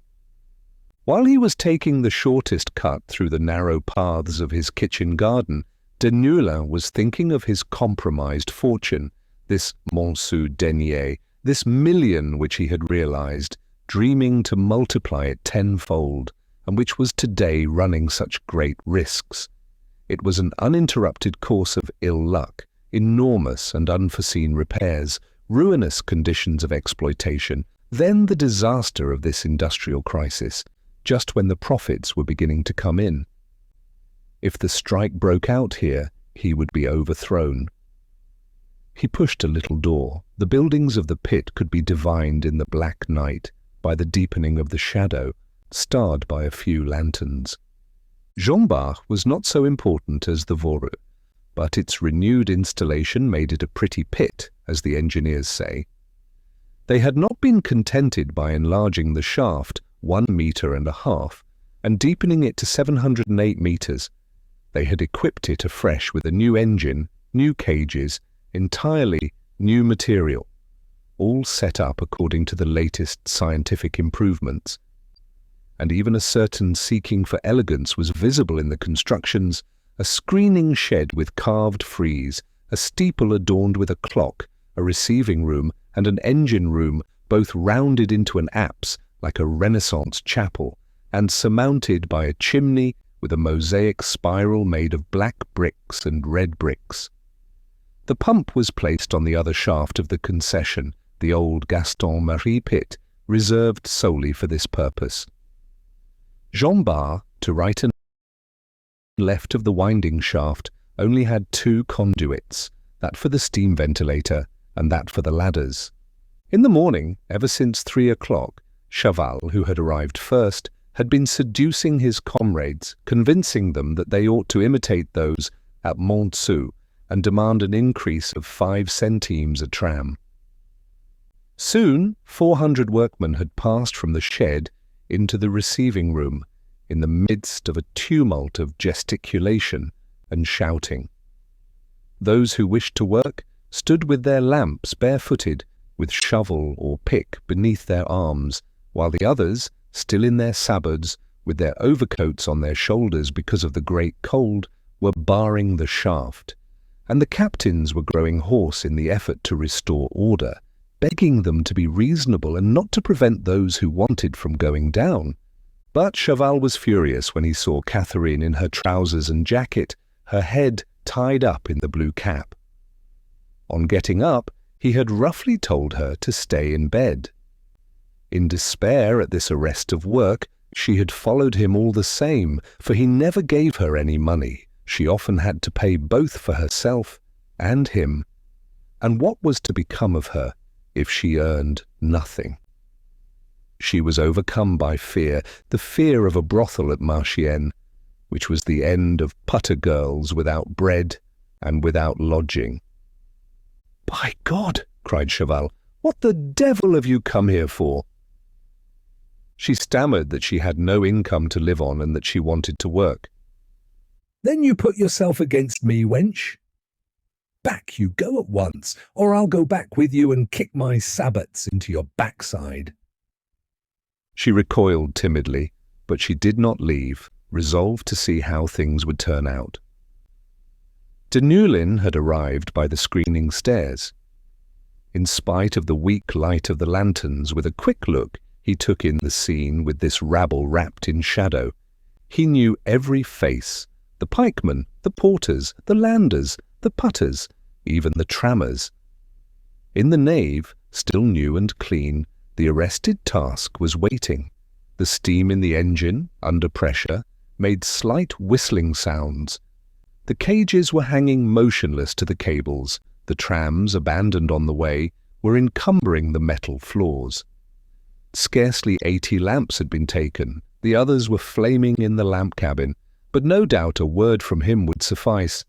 While he was taking the shortest cut through the narrow paths of his kitchen garden, Deneulin was thinking of his compromised fortune, this Montsou denier, this million which he had realized, dreaming to multiply it tenfold, and which was today running such great risks. It was an uninterrupted course of ill luck, enormous and unforeseen repairs, ruinous conditions of exploitation, then the disaster of this industrial crisis, just when the profits were beginning to come in. If the strike broke out here, he would be overthrown. He pushed a little door. The buildings of the pit could be divined in the black night by the deepening of the shadow, starred by a few lanterns. Jean Bart was not so important as the Voreux, but its renewed installation made it a pretty pit, as the engineers say. They had not been contented by enlarging the shaft 1.5 meters and deepening it to 708 meters. They had equipped it afresh with a new engine, new cages, entirely new material, all set up according to the latest scientific improvements. and even a certain seeking for elegance was visible in the constructions: a screening shed with carved frieze, a steeple adorned with a clock, a receiving room, and an engine room, both rounded into an apse like a Renaissance chapel, and surmounted by a chimney with a mosaic spiral made of black bricks and red bricks. The pump was placed on the other shaft of the concession, the old Gaston Marie pit, reserved solely for this purpose. Jean Bart, to right and left of the winding shaft, only had two conduits, that for the steam ventilator and that for the ladders. In the morning, ever since 3 o'clock, Chaval, who had arrived first, had been seducing his comrades, convincing them that they ought to imitate those at Montsou and demand an increase of 5 centimes a tram. Soon 400 workmen had passed from the shed into the receiving room, in the midst of a tumult of gesticulation and shouting. Those who wished to work stood with their lamps barefooted, with shovel or pick beneath their arms, while the others, still in their sabots, with their overcoats on their shoulders because of the great cold, were barring the shaft, and the captains were growing hoarse in the effort to restore order, begging them to be reasonable and not to prevent those who wanted from going down. But Chaval was furious when he saw Catherine in her trousers and jacket, her head tied up in the blue cap. On getting up, he had roughly told her to stay in bed. In despair at this arrest of work, she had followed him all the same, for he never gave her any money. She often had to pay both for herself and him. And what was to become of her if she earned nothing? She was overcome by fear, the fear of a brothel at Marchiennes, which was the end of putter girls without bread and without lodging. "By God!" cried Chaval, "what the devil have you come here for?" She stammered that she had no income to live on and that she wanted to work. "Then you put yourself against me, wench. Back you go at once, or I'll go back with you and kick my sabots into your backside." She recoiled timidly, but she did not leave, resolved to see how things would turn out. De Nulin had arrived by the screening stairs. In spite of the weak light of the lanterns, with a quick look, he took in the scene with this rabble wrapped in shadow. He knew every face, the pikemen, the porters, the landers, the putters, even the trammers. In the nave, still new and clean, the arrested task was waiting. The steam in the engine, under pressure, made slight whistling sounds. The cages were hanging motionless to the cables. The trams, abandoned on the way, were encumbering the metal floors. Scarcely 80 lamps had been taken. The others were flaming in the lamp cabin, but no doubt a word from him would suffice,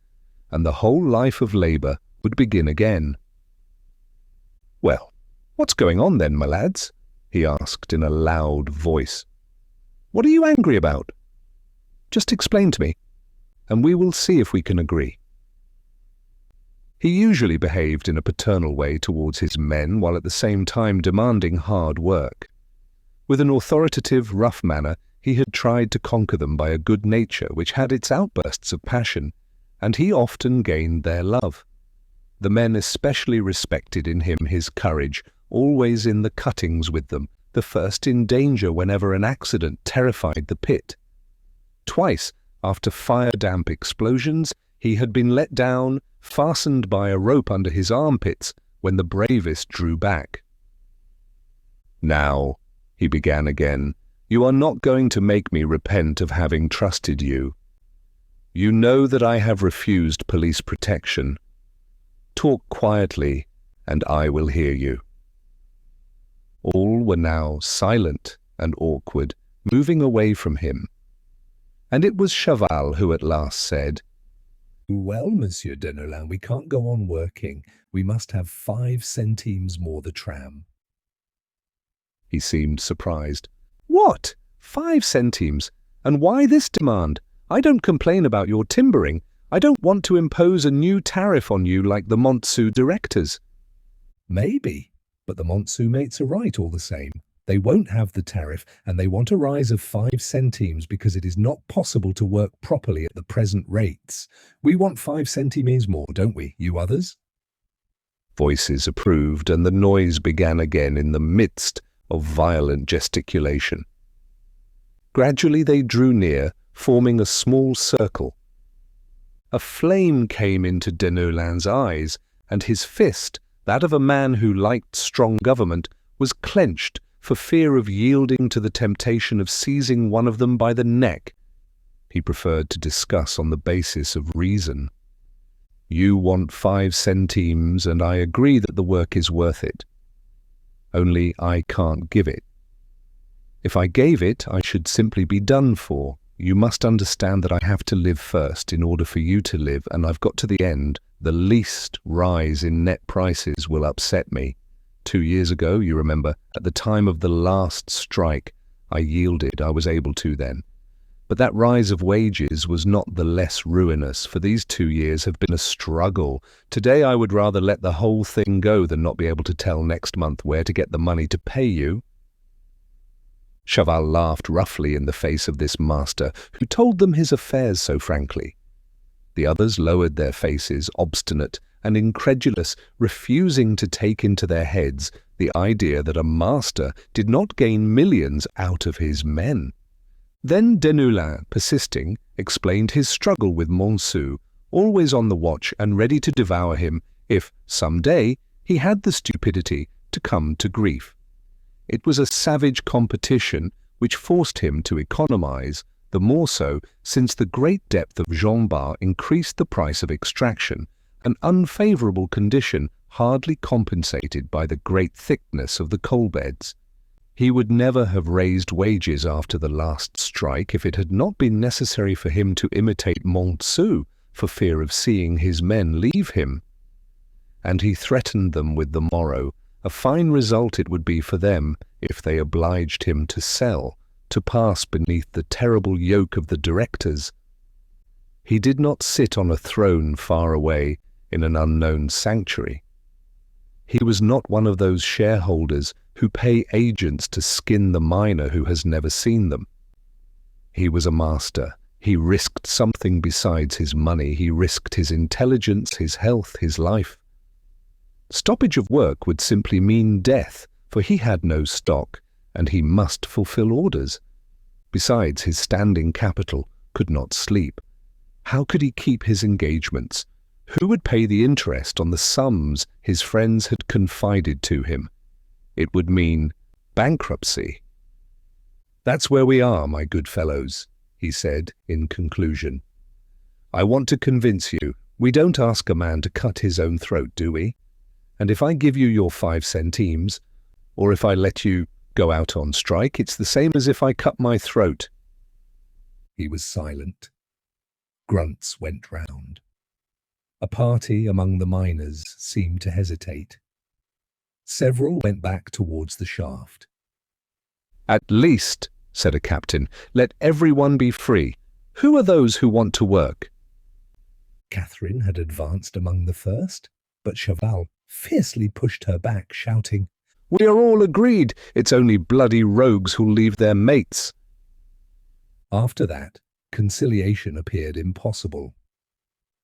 and the whole life of labour would begin again. "Well, what's going on then, my lads?" he asked in a loud voice. "What are you angry about? Just explain to me, and we will see if we can agree." He usually behaved in a paternal way towards his men, while at the same time demanding hard work. With an authoritative, rough manner, he had tried to conquer them by a good nature which had its outbursts of passion, and he often gained their love. The men especially respected in him his courage, always in the cuttings with them, the first in danger whenever an accident terrified the pit. Twice, after fire-damp explosions, he had been let down, fastened by a rope under his armpits, when the bravest drew back. "Now," he began again, "you are not going to make me repent of having trusted you. You know that I have refused police protection. Talk quietly, and I will hear you." All were now silent and awkward, moving away from him. And it was Chaval who at last said, "Well, Monsieur Denolin, we can't go on working. We must have 5 centimes more the tram." He seemed surprised. "What? 5 centimes? And why this demand? I don't complain about your timbering. I don't want to impose a new tariff on you like the Montsou directors." "Maybe, but the Montsou mates are right all the same. They won't have the tariff, and they want a rise of 5 centimes because it is not possible to work properly at the present rates. We want 5 centimes more, don't we, you others? Voices approved, and the noise began again in the midst of violent gesticulation. Gradually they drew near, forming a small circle. A flame came into Deneulin's eyes, and his fist, that of a man who liked strong government, was clenched for fear of yielding to the temptation of seizing one of them by the neck. He preferred to discuss on the basis of reason. You want 5 centimes, and I agree that the work is worth it. Only I can't give it. If I gave it, I should simply be done for. You must understand that I have to live first in order for you to live, and I've got to the end. The least rise in net prices will upset me. 2 years ago, you remember, at the time of the last strike, I yielded. I was able to then. But that rise of wages was not the less ruinous, for these 2 years have been a struggle. Today I would rather let the whole thing go than not be able to tell next month where to get the money to pay you. Chaval laughed roughly in the face of this master, who told them his affairs so frankly. The others lowered their faces, obstinate and incredulous, refusing to take into their heads the idea that a master did not gain millions out of his men. Then Deneulin, persisting, explained his struggle with Montsou, always on the watch and ready to devour him if, some day, he had the stupidity to come to grief. It was a savage competition which forced him to economize, the more so since the great depth of Jean Bart increased the price of extraction, an unfavorable condition hardly compensated by the great thickness of the coal beds. He would never have raised wages after the last strike if it had not been necessary for him to imitate Montsou for fear of seeing his men leave him. And he threatened them with the morrow. A fine result it would be for them if they obliged him to sell, to pass beneath the terrible yoke of the directors. He did not sit on a throne far away in an unknown sanctuary. He was not one of those shareholders who pay agents to skin the miner who has never seen them. He was a master. He risked something besides his money. He risked his intelligence, his health, his life. Stoppage of work would simply mean death, for he had no stock, and he must fulfill orders. Besides, his standing capital could not sleep. How could he keep his engagements? Who would pay the interest on the sums his friends had confided to him? It would mean bankruptcy. "That's where we are, my good fellows," he said in conclusion. "I want to convince you, we don't ask a man to cut his own throat, do we? And if I give you your 5 centimes, or if I let you go out on strike, it's the same as if I cut my throat." He was silent. Grunts went round. A party among the miners seemed to hesitate. Several went back towards the shaft. "At least," said a captain, "let everyone be free. Who are those who want to work?" Catherine had advanced among the first, but Chaval fiercely pushed her back, shouting, "We are all agreed. It's only bloody rogues who'll leave their mates." After that, conciliation appeared impossible.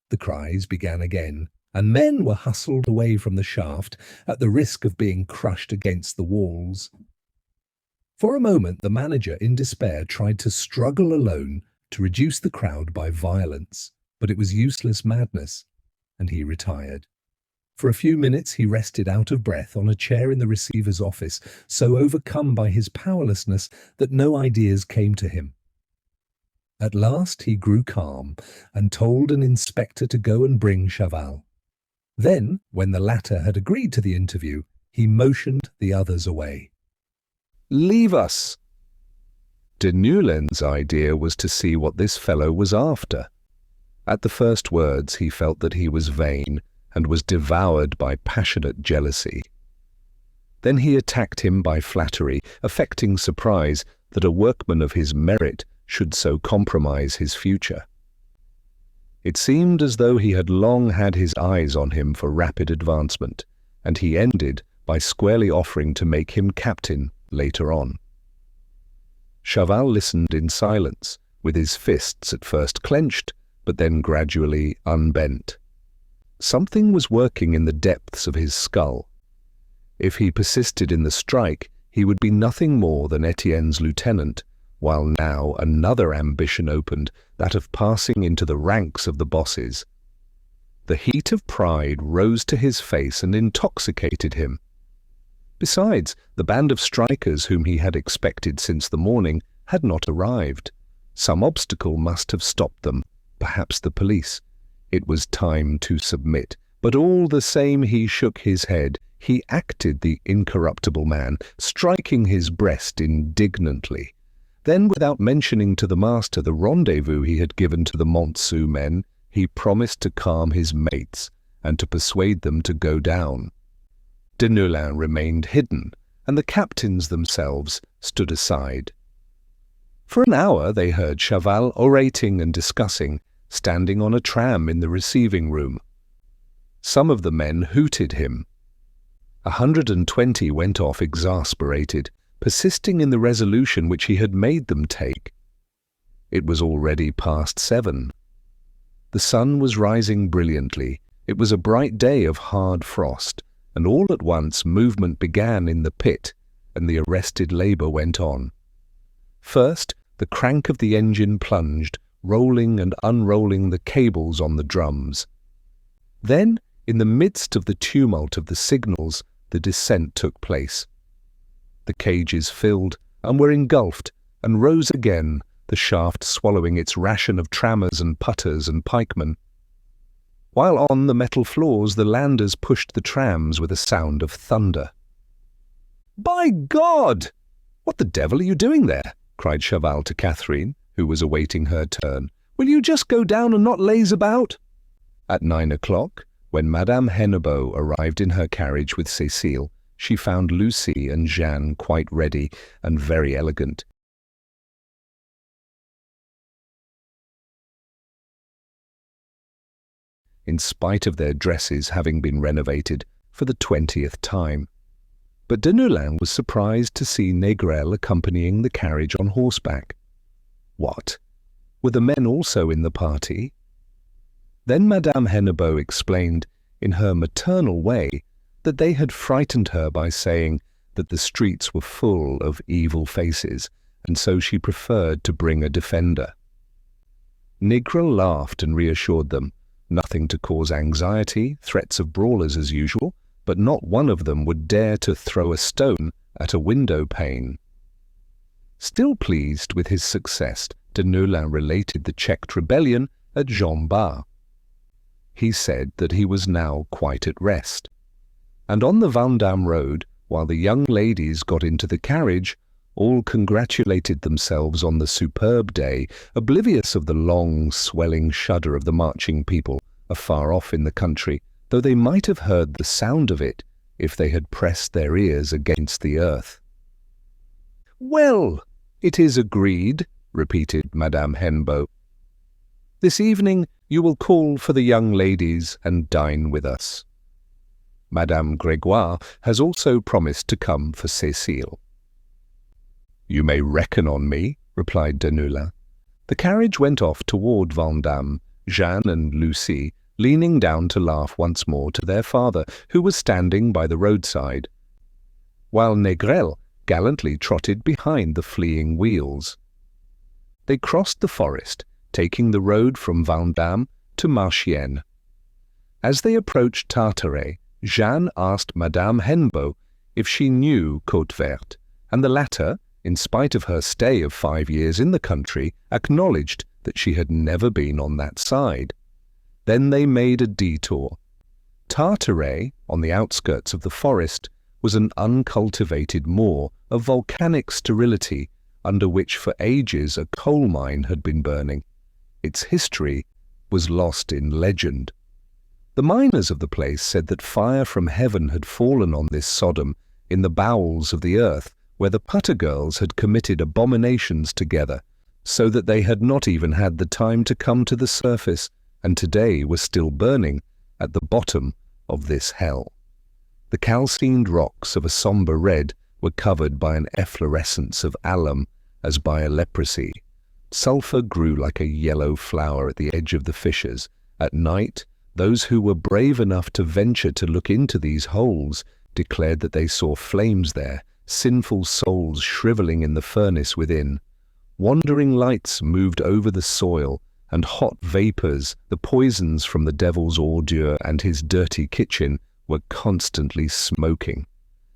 The cries began again, and men were hustled away from the shaft at the risk of being crushed against the walls. For a moment, the manager, in despair, tried to struggle alone to reduce the crowd by violence, but it was useless madness, and he retired. For a few minutes he rested out of breath on a chair in the receiver's office, so overcome by his powerlessness that no ideas came to him. At last he grew calm and told an inspector to go and bring Chaval. Then, when the latter had agreed to the interview, he motioned the others away. "Leave us!" Deneulin's idea was to see what this fellow was after. At the first words he felt that he was vain and was devoured by passionate jealousy. Then he attacked him by flattery, affecting surprise that a workman of his merit should so compromise his future. It seemed as though he had long had his eyes on him for rapid advancement, and he ended by squarely offering to make him captain later on. Chaval listened in silence, with his fists at first clenched, but then gradually unbent. Something was working in the depths of his skull. If he persisted in the strike, he would be nothing more than Étienne's lieutenant, while now another ambition opened, that of passing into the ranks of the bosses. The heat of pride rose to his face and intoxicated him. Besides, the band of strikers whom he had expected since the morning had not arrived. Some obstacle must have stopped them, perhaps the police. It was time to submit, but all the same he shook his head. He acted the incorruptible man, striking his breast indignantly. Then, without mentioning to the master the rendezvous he had given to the Montsou men, he promised to calm his mates and to persuade them to go down. Deneulin remained hidden, and the captains themselves stood aside. For an hour they heard Chaval orating and discussing, standing on a tram in the receiving room. Some of the men hooted him. 120 went off exasperated, persisting in the resolution which he had made them take. It was already past 7. The sun was rising brilliantly. It was a bright day of hard frost, and all at once movement began in the pit, and the arrested labour went on. First, the crank of the engine plunged, rolling and unrolling the cables on the drums. Then, in the midst of the tumult of the signals, the descent took place. The cages filled and were engulfed, and rose again, the shaft swallowing its ration of trammers and putters and pikemen. While on the metal floors the landers pushed the trams with a sound of thunder. "By God! What the devil are you doing there?" cried Chaval to Catherine, who was awaiting her turn. "Will you just go down and not laze about?" At 9 o'clock, when Madame Hennebeau arrived in her carriage with Cécile, she found Lucie and Jeanne quite ready and very elegant. In spite of their dresses having been renovated for the 20th time. But Deneulin was surprised to see Négrel accompanying the carriage on horseback. What? Were the men also in the party? Then Madame Hennebeau explained, in her maternal way, that they had frightened her by saying that the streets were full of evil faces, and so she preferred to bring a defender. Négrel laughed and reassured them. Nothing to cause anxiety, threats of brawlers as usual, but not one of them would dare to throw a stone at a window pane. Still pleased with his success, Deneulin related the checked rebellion at Jean Bart. He said that he was now quite at rest. And on the Vendôme road, while the young ladies got into the carriage, all congratulated themselves on the superb day, oblivious of the long, swelling shudder of the marching people afar off in the country, though they might have heard the sound of it if they had pressed their ears against the earth. "Well, it is agreed," repeated Madame Hennebeau. "This evening you will call for the young ladies and dine with us. Madame Grégoire has also promised to come for Cécile." "You may reckon on me," replied Deneulin. The carriage went off toward Vendôme, Jeanne and Lucie leaning down to laugh once more to their father, who was standing by the roadside, while Négrel gallantly trotted behind the fleeing wheels. They crossed the forest, taking the road from Vendôme to Marchiennes. As they approached Tartaret, Jeanne asked Madame Hennebeau if she knew Côte-Verte, and the latter, in spite of her stay of 5 years in the country, acknowledged that she had never been on that side. Then they made a detour. Tartaret, on the outskirts of the forest, was an uncultivated moor of volcanic sterility under which for ages a coal mine had been burning. Its history was lost in legend. The miners of the place said that fire from heaven had fallen on this Sodom in the bowels of the earth, where the putter girls had committed abominations together, so that they had not even had the time to come to the surface, and today were still burning at the bottom of this hell. The calcined rocks of a sombre red were were covered by an efflorescence of alum as by a leprosy. Sulphur grew like a yellow flower at the edge of the fissures. At night, those who were brave enough to venture to look into these holes declared that they saw flames there, sinful souls shriveling in the furnace within. Wandering lights moved over the soil, and hot vapors, the poisons from the devil's ordure and his dirty kitchen, were constantly smoking.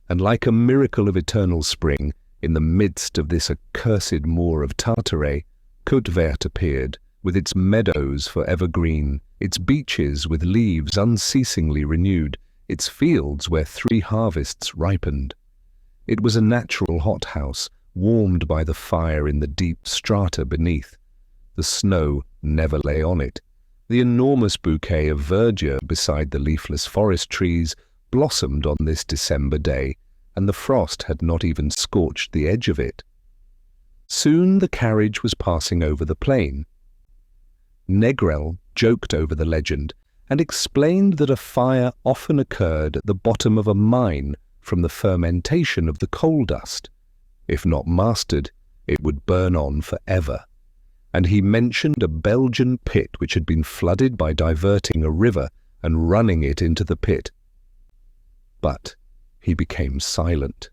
And like a miracle of eternal spring, in the midst of this accursed moor of Tartary, Côte-Verte appeared, with its meadows forever green, its beaches with leaves unceasingly renewed, its fields where 3 harvests ripened. It was a natural hothouse, warmed by the fire in the deep strata beneath. The snow never lay on it. The enormous bouquet of verdure beside the leafless forest trees blossomed on this December day, and the frost had not even scorched the edge of it. Soon the carriage was passing over the plain. Négrel joked over the legend and explained that a fire often occurred at the bottom of a mine from the fermentation of the coal dust. If not mastered, it would burn on forever. And he mentioned a Belgian pit which had been flooded by diverting a river and running it into the pit. But he became silent.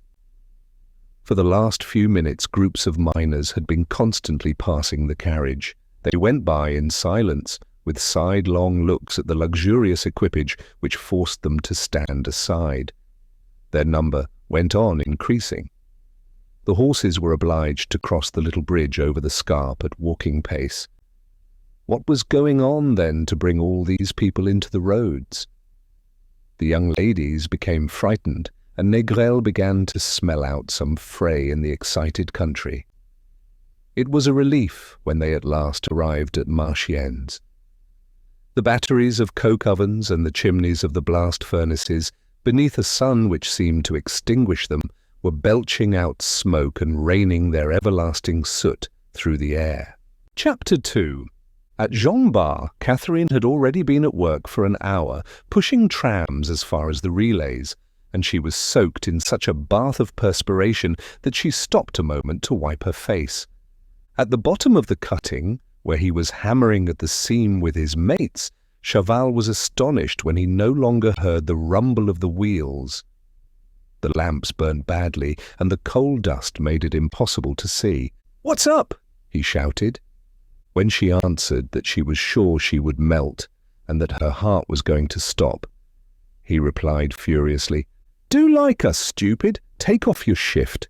For the last few minutes, groups of miners had been constantly passing the carriage. They went by in silence, with sidelong looks at the luxurious equipage which forced them to stand aside. Their number went on increasing. The horses were obliged to cross the little bridge over the Scarpe at walking pace. What was going on then to bring all these people into the roads? The young ladies became frightened, and Négrel began to smell out some fray in the excited country. It was a relief when they at last arrived at Marchiennes. The batteries of coke ovens and the chimneys of the blast furnaces, beneath a sun which seemed to extinguish them, were belching out smoke and raining their everlasting soot through the air. Chapter 2. At Jean Bar, Catherine had already been at work for an hour, pushing trams as far as the relays, and she was soaked in such a bath of perspiration that she stopped a moment to wipe her face. At the bottom of the cutting, where he was hammering at the seam with his mates, Chaval was astonished when he no longer heard the rumble of the wheels. The lamps burned badly, and the coal dust made it impossible to see. "What's up?" he shouted. When she answered that she was sure she would melt, and that her heart was going to stop, he replied furiously, "Do like us, stupid. Take off your shift."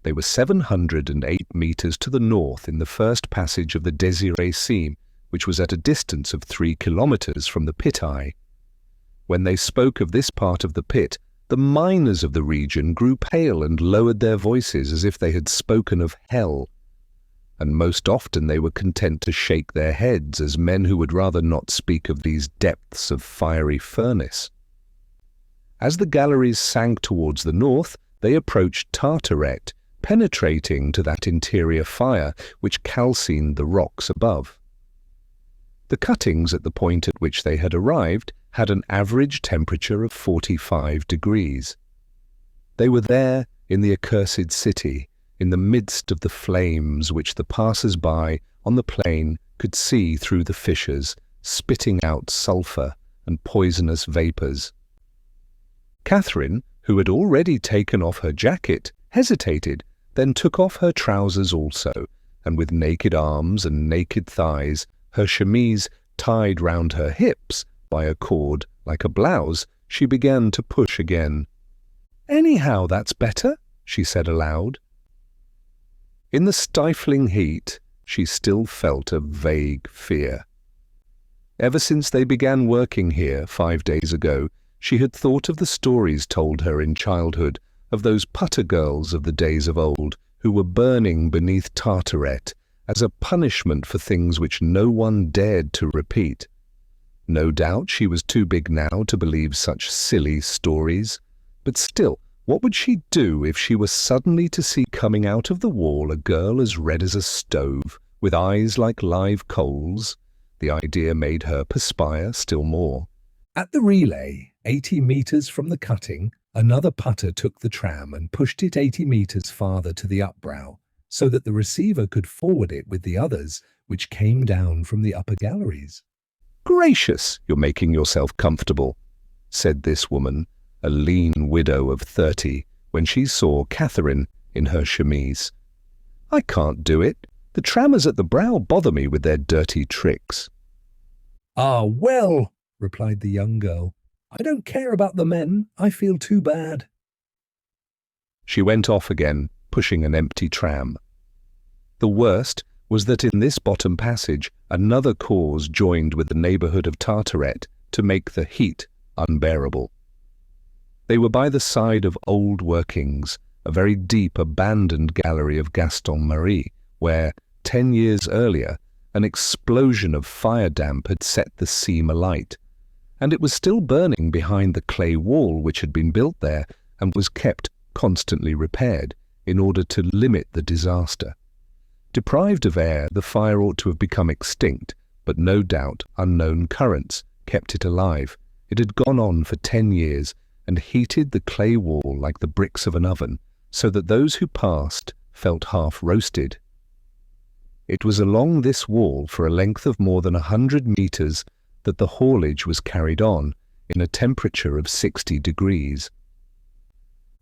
They were 708 meters to the north in the first passage of the Désiré seam, which was at a distance of 3 kilometers from the pit eye. When they spoke of this part of the pit, the miners of the region grew pale and lowered their voices as if they had spoken of hell. And most often they were content to shake their heads as men who would rather not speak of these depths of fiery furnace. As the galleries sank towards the north, they approached Tartaret, penetrating to that interior fire which calcined the rocks above. The cuttings at the point at which they had arrived had an average temperature of 45 degrees. They were there in the accursed city, in the midst of the flames which the passers-by on the plain could see through the fissures, spitting out sulphur and poisonous vapours. Catherine, who had already taken off her jacket, hesitated, then took off her trousers also, and with naked arms and naked thighs, her chemise tied round her hips by a cord like a blouse, she began to push again. "Anyhow, that's better," she said aloud. In the stifling heat, she still felt a vague fear. Ever since they began working here 5 days ago, she had thought of the stories told her in childhood of those putter girls of the days of old who were burning beneath Tartaret as a punishment for things which no one dared to repeat. No doubt she was too big now to believe such silly stories, but still, what would she do if she were suddenly to see coming out of the wall a girl as red as a stove, with eyes like live coals? The idea made her perspire still more. At the relay, 80 meters from the cutting, Another putter took the tram and pushed it 80 metres farther to the upbrow, so that the receiver could forward it with the others, which came down from the upper galleries. "Gracious, you're making yourself comfortable," said this woman, a lean widow of 30, when she saw Catherine in her chemise. "I can't do it. The trammers at the brow bother me with their dirty tricks." "Ah, well," replied the young girl, "I don't care about the men. I feel too bad." She went off again, pushing an empty tram. The worst was that in this bottom passage another cause joined with the neighbourhood of Tartaret to make the heat unbearable. They were by the side of old workings, a very deep abandoned gallery of Gaston Marie, where, 10 years earlier, an explosion of fire damp had set the seam alight, and it was still burning behind the clay wall which had been built there and was kept constantly repaired in order to limit the disaster. Deprived of air, the fire ought to have become extinct, but no doubt unknown currents kept it alive. It had gone on for 10 years and heated the clay wall like the bricks of an oven, so that those who passed felt half roasted. It was along this wall for a length of more than 100 metres that the haulage was carried on in a temperature of 60 degrees.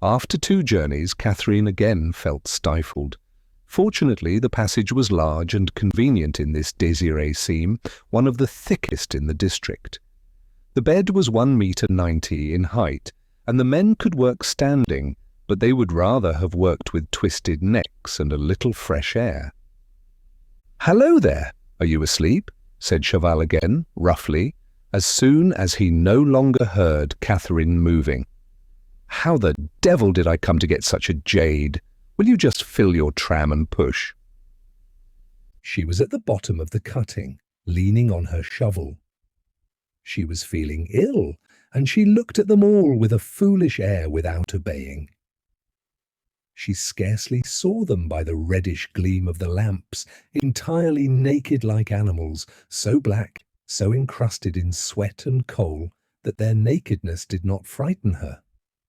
After 2 journeys, Catherine again felt stifled. Fortunately, the passage was large and convenient in this Désirée seam, one of the thickest in the district. The bed was 1.90 meters in height, and the men could work standing, but they would rather have worked with twisted necks and a little fresh air. "Hello there, are you asleep?" said Chaval again, roughly, as soon as he no longer heard Catherine moving. "How the devil did I come to get such a jade? Will you just fill your tram and push?" She was at the bottom of the cutting, leaning on her shovel. She was feeling ill, and she looked at them all with a foolish air without obeying. She scarcely saw them by the reddish gleam of the lamps, entirely naked like animals, so black, so encrusted in sweat and coal, that their nakedness did not frighten her.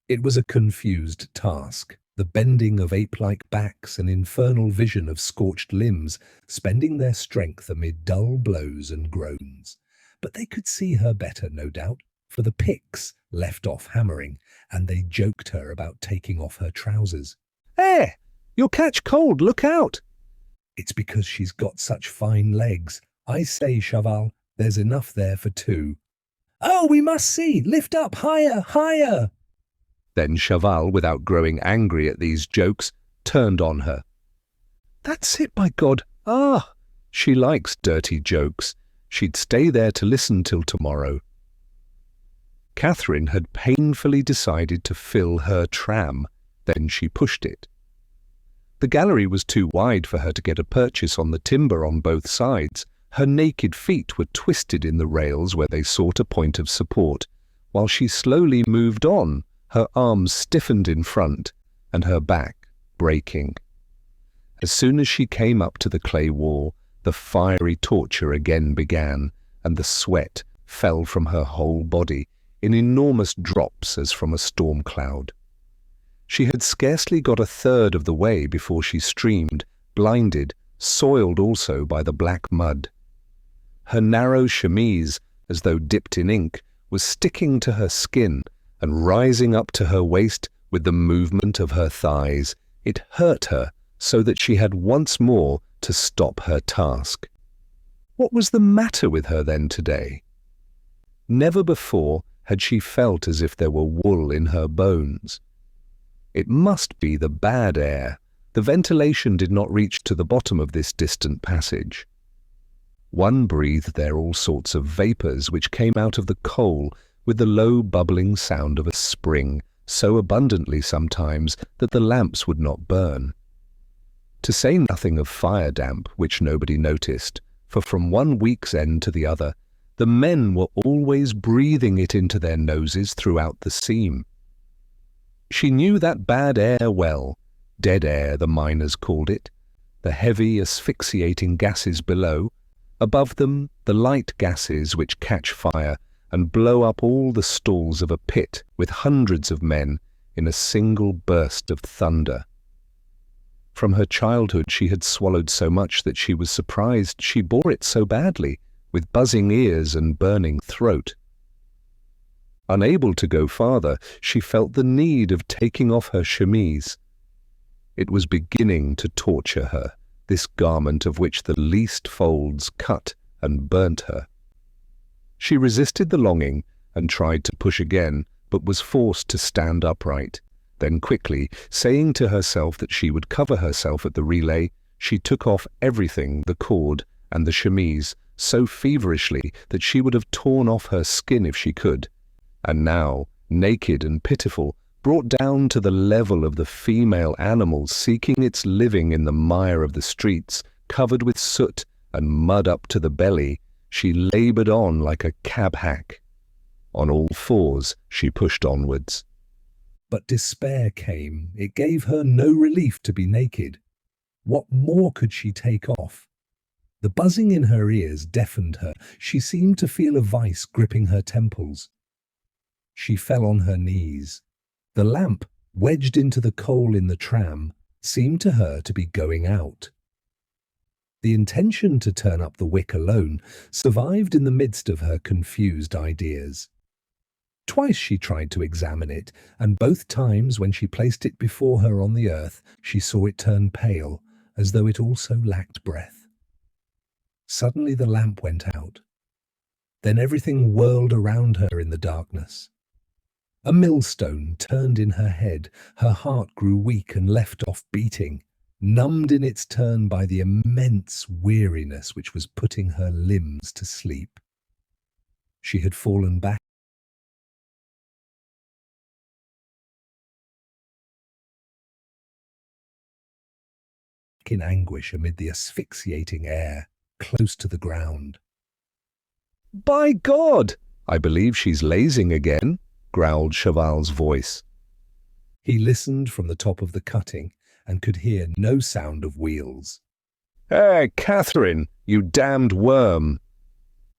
It was a confused task, the bending of ape-like backs, an infernal vision of scorched limbs, spending their strength amid dull blows and groans. But they could see her better, no doubt, for the picks left off hammering, and they joked her about taking off her trousers. "Eh, you'll catch cold, look out!" "It's because she's got such fine legs. I say, Chaval, there's enough there for 2. "Oh, we must see! Lift up! Higher! Higher!" Then Chaval, without growing angry at these jokes, turned on her. "That's it, by God! Ah, she likes dirty jokes. She'd stay there to listen till tomorrow." Catherine had painfully decided to fill her tram. Then she pushed it. The gallery was too wide for her to get a purchase on the timber on both sides. Her naked feet were twisted in the rails where they sought a point of support, while she slowly moved on, her arms stiffened in front and her back breaking. As soon as she came up to the clay wall, the fiery torture again began, and the sweat fell from her whole body in enormous drops as from a storm cloud. She had scarcely got a third of the way before she streamed, blinded, soiled also by the black mud. Her narrow chemise, as though dipped in ink, was sticking to her skin and rising up to her waist with the movement of her thighs. It hurt her so that she had once more to stop her task. What was the matter with her then today? Never before had she felt as if there were wool in her bones. It must be the bad air. The ventilation did not reach to the bottom of this distant passage. One breathed there all sorts of vapours which came out of the coal with the low bubbling sound of a spring, so abundantly sometimes that the lamps would not burn. To say nothing of fire damp, which nobody noticed, for from one week's end to the other, the men were always breathing it into their noses throughout the seam. She knew that bad air well, dead air the miners called it, the heavy asphyxiating gases below, above them the light gases which catch fire and blow up all the stalls of a pit with hundreds of men in a single burst of thunder. From her childhood she had swallowed so much that she was surprised she bore it so badly, with buzzing ears and burning throat. Unable to go farther, she felt the need of taking off her chemise. It was beginning to torture her, this garment of which the least folds cut and burnt her. She resisted the longing and tried to push again, but was forced to stand upright. Then quickly, saying to herself that she would cover herself at the relay, she took off everything, the cord and the chemise, so feverishly that she would have torn off her skin if she could. And now, naked and pitiful, brought down to the level of the female animal seeking its living in the mire of the streets, covered with soot and mud up to the belly, she laboured on like a cab-hack. On all fours she pushed onwards. But despair came. It gave her no relief to be naked. What more could she take off? The buzzing in her ears deafened her. She seemed to feel a vice gripping her temples. She fell on her knees. The lamp, wedged into the coal in the tram, seemed to her to be going out. The intention to turn up the wick alone survived in the midst of her confused ideas. Twice she tried to examine it, and both times when she placed it before her on the earth, she saw it turn pale, as though it also lacked breath. Suddenly the lamp went out. Then everything whirled around her in the darkness. A millstone turned in her head, her heart grew weak and left off beating, numbed in its turn by the immense weariness which was putting her limbs to sleep. She had fallen back in anguish amid the asphyxiating air, close to the ground. "By God! I believe she's lazing again," growled Chaval's voice. He listened from the top of the cutting and could hear no sound of wheels. "Hey, Catherine, you damned worm!"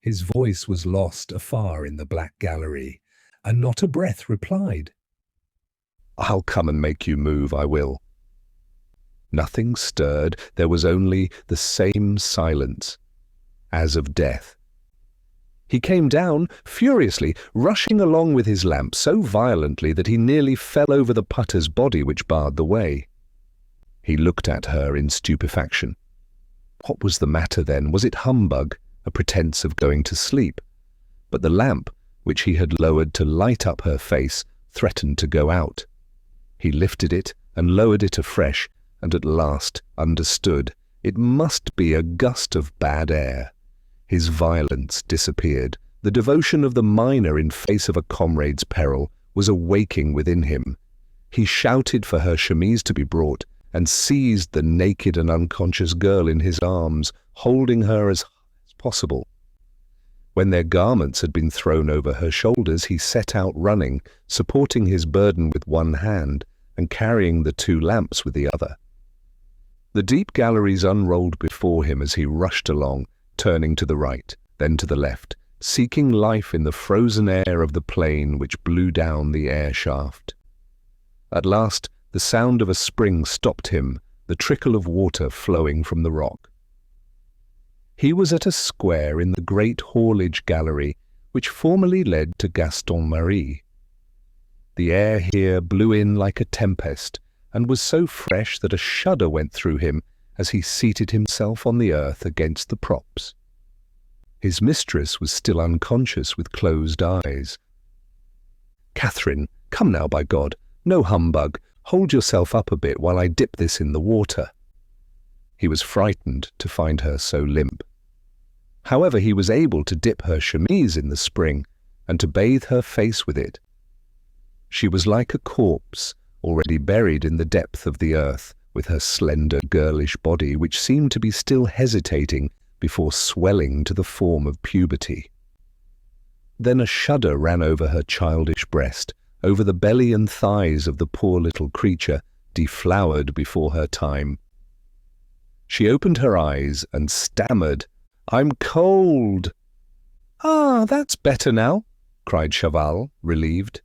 His voice was lost afar in the black gallery, and not a breath replied. "I'll come and make you move, I will." Nothing stirred. There was only the same silence, as of death. He came down furiously, rushing along with his lamp so violently that he nearly fell over the putter's body which barred the way. He looked at her in stupefaction. What was the matter then? Was it humbug, a pretence of going to sleep? But the lamp, which he had lowered to light up her face, threatened to go out. He lifted it and lowered it afresh, and at last understood. It must be a gust of bad air. His violence disappeared. The devotion of the miner in face of a comrade's peril was awaking within him. He shouted for her chemise to be brought, and seized the naked and unconscious girl in his arms, holding her as high as possible. When their garments had been thrown over her shoulders, he set out running, supporting his burden with one hand and carrying the two lamps with the other. The deep galleries unrolled before him as he rushed along, turning to the right, then to the left, seeking life in the frozen air of the plain which blew down the air shaft. At last, the sound of a spring stopped him, the trickle of water flowing from the rock. He was at a square in the great haulage gallery which formerly led to Gaston Marie. The air here blew in like a tempest, and was so fresh that a shudder went through him as he seated himself on the earth against the props. His mistress was still unconscious with closed eyes. "Catherine, come now, by God, no humbug, hold yourself up a bit while I dip this in the water." He was frightened to find her so limp. However, he was able to dip her chemise in the spring and to bathe her face with it. She was like a corpse, already buried in the depth of the earth, with her slender, girlish body, which seemed to be still hesitating before swelling to the form of puberty. Then a shudder ran over her childish breast, over the belly and thighs of the poor little creature, deflowered before her time. She opened her eyes and stammered, "I'm cold." "Ah, that's better now," cried Chaval, relieved.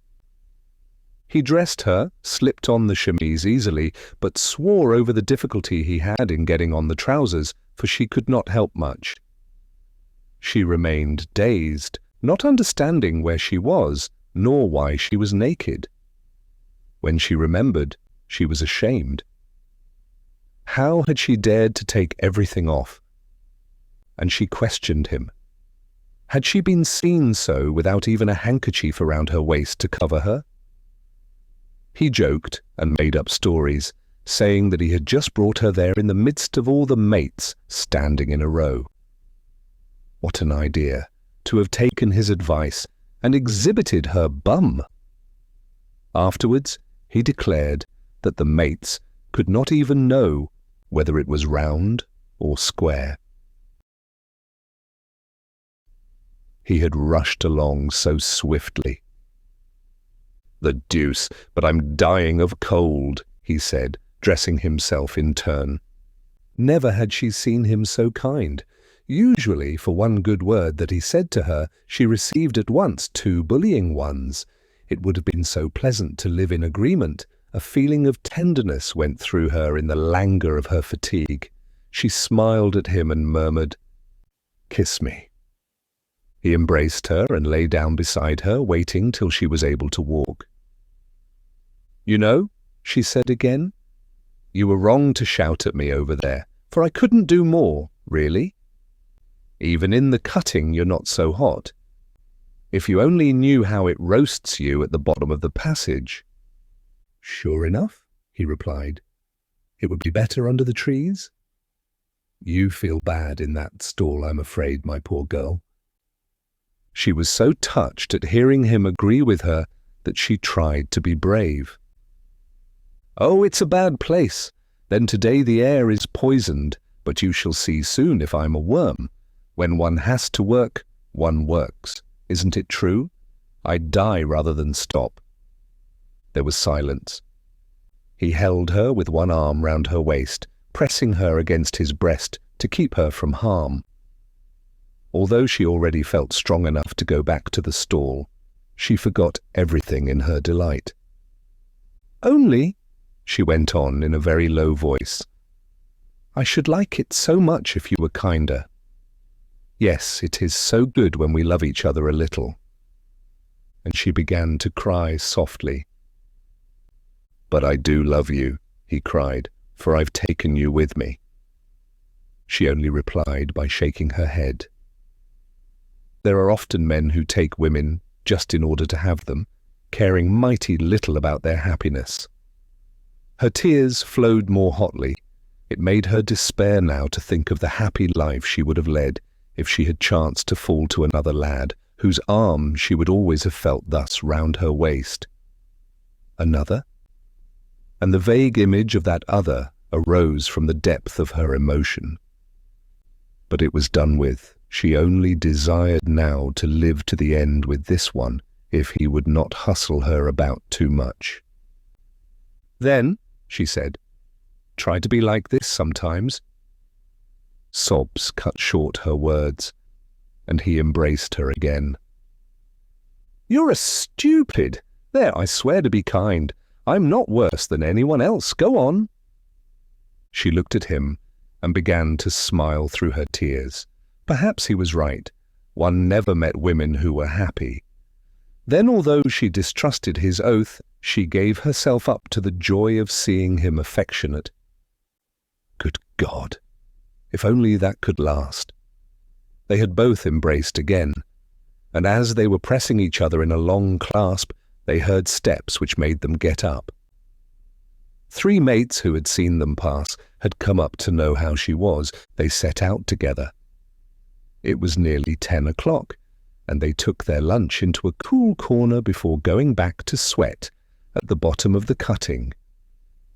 He dressed her, slipped on the chemise easily, but swore over the difficulty he had in getting on the trousers, for she could not help much. She remained dazed, not understanding where she was, nor why she was naked. When she remembered, she was ashamed. How had she dared to take everything off? And she questioned him. Had she been seen so without even a handkerchief around her waist to cover her? He joked and made up stories, saying that he had just brought her there in the midst of all the mates standing in a row. What an idea, to have taken his advice and exhibited her bum! Afterwards, he declared that the mates could not even know whether it was round or square. He had rushed along so swiftly. "The deuce, but I'm dying of cold," he said, dressing himself in turn. Never had she seen him so kind. Usually, for one good word that he said to her, she received at once 2 bullying ones. It would have been so pleasant to live in agreement. A feeling of tenderness went through her in the languor of her fatigue. She smiled at him and murmured, "Kiss me." He embraced her and lay down beside her, waiting till she was able to walk. "You know," she said again, "you were wrong to shout at me over there, for I couldn't do more, really. Even in the cutting you're not so hot. If you only knew how it roasts you at the bottom of the passage." "Sure enough," he replied. "It would be better under the trees." "You feel bad in that stall, I'm afraid, my poor girl." She was so touched at hearing him agree with her that she tried to be brave. "Oh, it's a bad place. Then today the air is poisoned, but you shall see soon if I'm a worm. When one has to work, one works. Isn't it true? I'd die rather than stop." There was silence. He held her with one arm round her waist, pressing her against his breast to keep her from harm. Although she already felt strong enough to go back to the stall, she forgot everything in her delight. "Only," she went on in a very low voice, "I should like it so much if you were kinder. Yes, it is so good when we love each other a little." And she began to cry softly. "But I do love you," he cried, "for I've taken you with me." She only replied by shaking her head. There are often men who take women just in order to have them, caring mighty little about their happiness. Her tears flowed more hotly. It made her despair now to think of the happy life she would have led if she had chanced to fall to another lad, whose arm she would always have felt thus round her waist. Another? And the vague image of that other arose from the depth of her emotion. But it was done with. She only desired now to live to the end with this one, if he would not hustle her about too much. "Then," she said, "try to be like this sometimes." Sobs cut short her words, and he embraced her again. "You're a stupid. There, I swear to be kind. I'm not worse than anyone else. Go on." She looked at him and began to smile through her tears. Perhaps he was right. One never met women who were happy. Then, although she distrusted his oath, she gave herself up to the joy of seeing him affectionate. Good God! If only that could last. They had both embraced again, and as they were pressing each other in a long clasp, they heard steps which made them get up. 3 mates who had seen them pass had come up to know how she was. They set out together. It was nearly 10 o'clock, and they took their lunch into a cool corner before going back to sweat at the bottom of the cutting.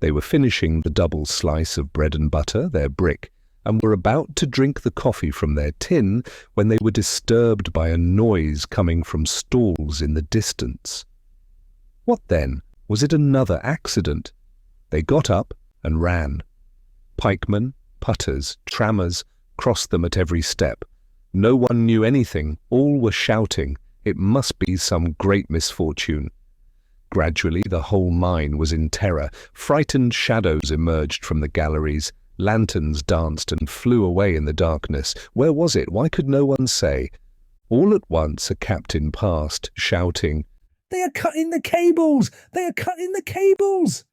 They were finishing the double slice of bread and butter, their brick, and were about to drink the coffee from their tin when they were disturbed by a noise coming from stalls in the distance. What then? Was it another accident? They got up and ran. Pikemen, putters, trammers crossed them at every step. No one knew anything. All were shouting. It must be some great misfortune. Gradually, the whole mine was in terror. Frightened shadows emerged from the galleries. Lanterns danced and flew away in the darkness. Where was it? Why could no one say? All at once a captain passed, shouting, "They are cutting the cables! They are cutting the cables!"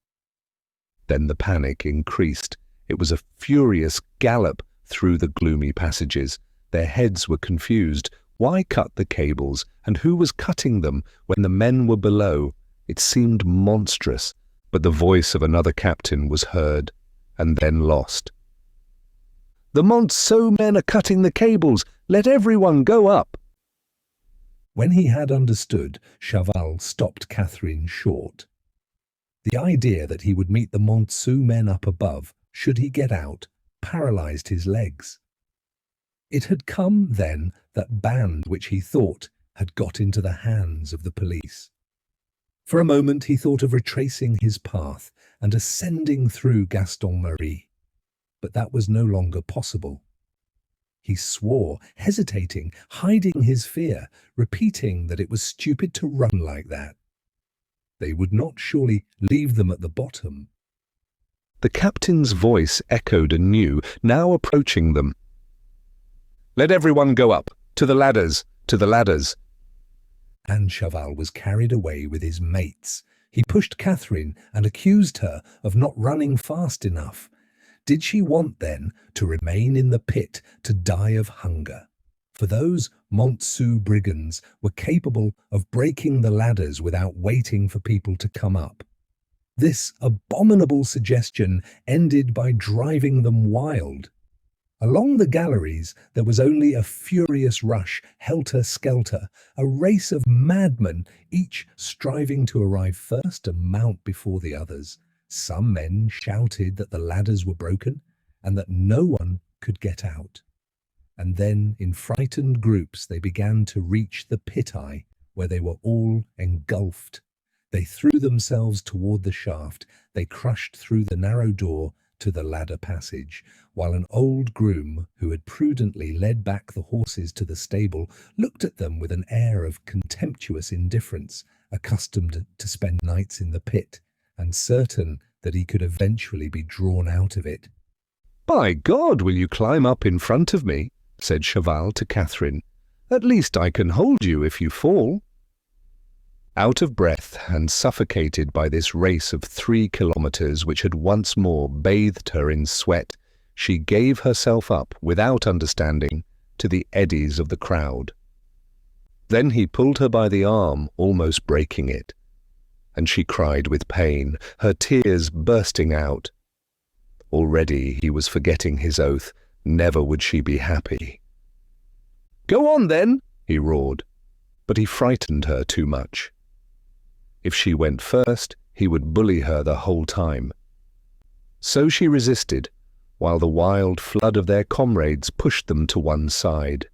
Then the panic increased. It was a furious gallop through the gloomy passages. Their heads were confused. Why cut the cables, and who was cutting them when the men were below? It seemed monstrous, but the voice of another captain was heard, and then lost. "The Monceau men are cutting the cables! Let everyone go up!" When he had understood, Chaval stopped Catherine short. The idea that he would meet the Monceau men up above, should he get out, paralysed his legs. It had come, then, that band which he thought had got into the hands of the police. For a moment he thought of retracing his path and ascending through Gaston Marie, but that was no longer possible. He swore, hesitating, hiding his fear, repeating that it was stupid to run like that. They would not surely leave them at the bottom. The captain's voice echoed anew, now approaching them. "Let everyone go up! To the ladders! To the ladders!" And Chaval was carried away with his mates. He pushed Catherine and accused her of not running fast enough. Did she want, then, to remain in the pit to die of hunger? For those Monceau brigands were capable of breaking the ladders without waiting for people to come up. This abominable suggestion ended by driving them wild. Along the galleries there was only a furious rush, helter-skelter, a race of madmen, each striving to arrive first and mount before the others. Some men shouted that the ladders were broken and that no one could get out. And then, in frightened groups, they began to reach the pit-eye, where they were all engulfed. They threw themselves toward the shaft. They crushed through the narrow door to the ladder passage, while an old groom, who had prudently led back the horses to the stable, looked at them with an air of contemptuous indifference, accustomed to spend nights in the pit, and certain that he could eventually be drawn out of it. "By God, will you climb up in front of me?" said Chaval to Catherine. "At least I can hold you if you fall." Out of breath and suffocated by this race of 3 kilometers which had once more bathed her in sweat, she gave herself up, without understanding, to the eddies of the crowd. Then he pulled her by the arm, almost breaking it, and she cried with pain, her tears bursting out. Already he was forgetting his oath. Never would she be happy. "Go on, then," he roared, but he frightened her too much. If she went first, he would bully her the whole time. So she resisted, while the wild flood of their comrades pushed them to one side.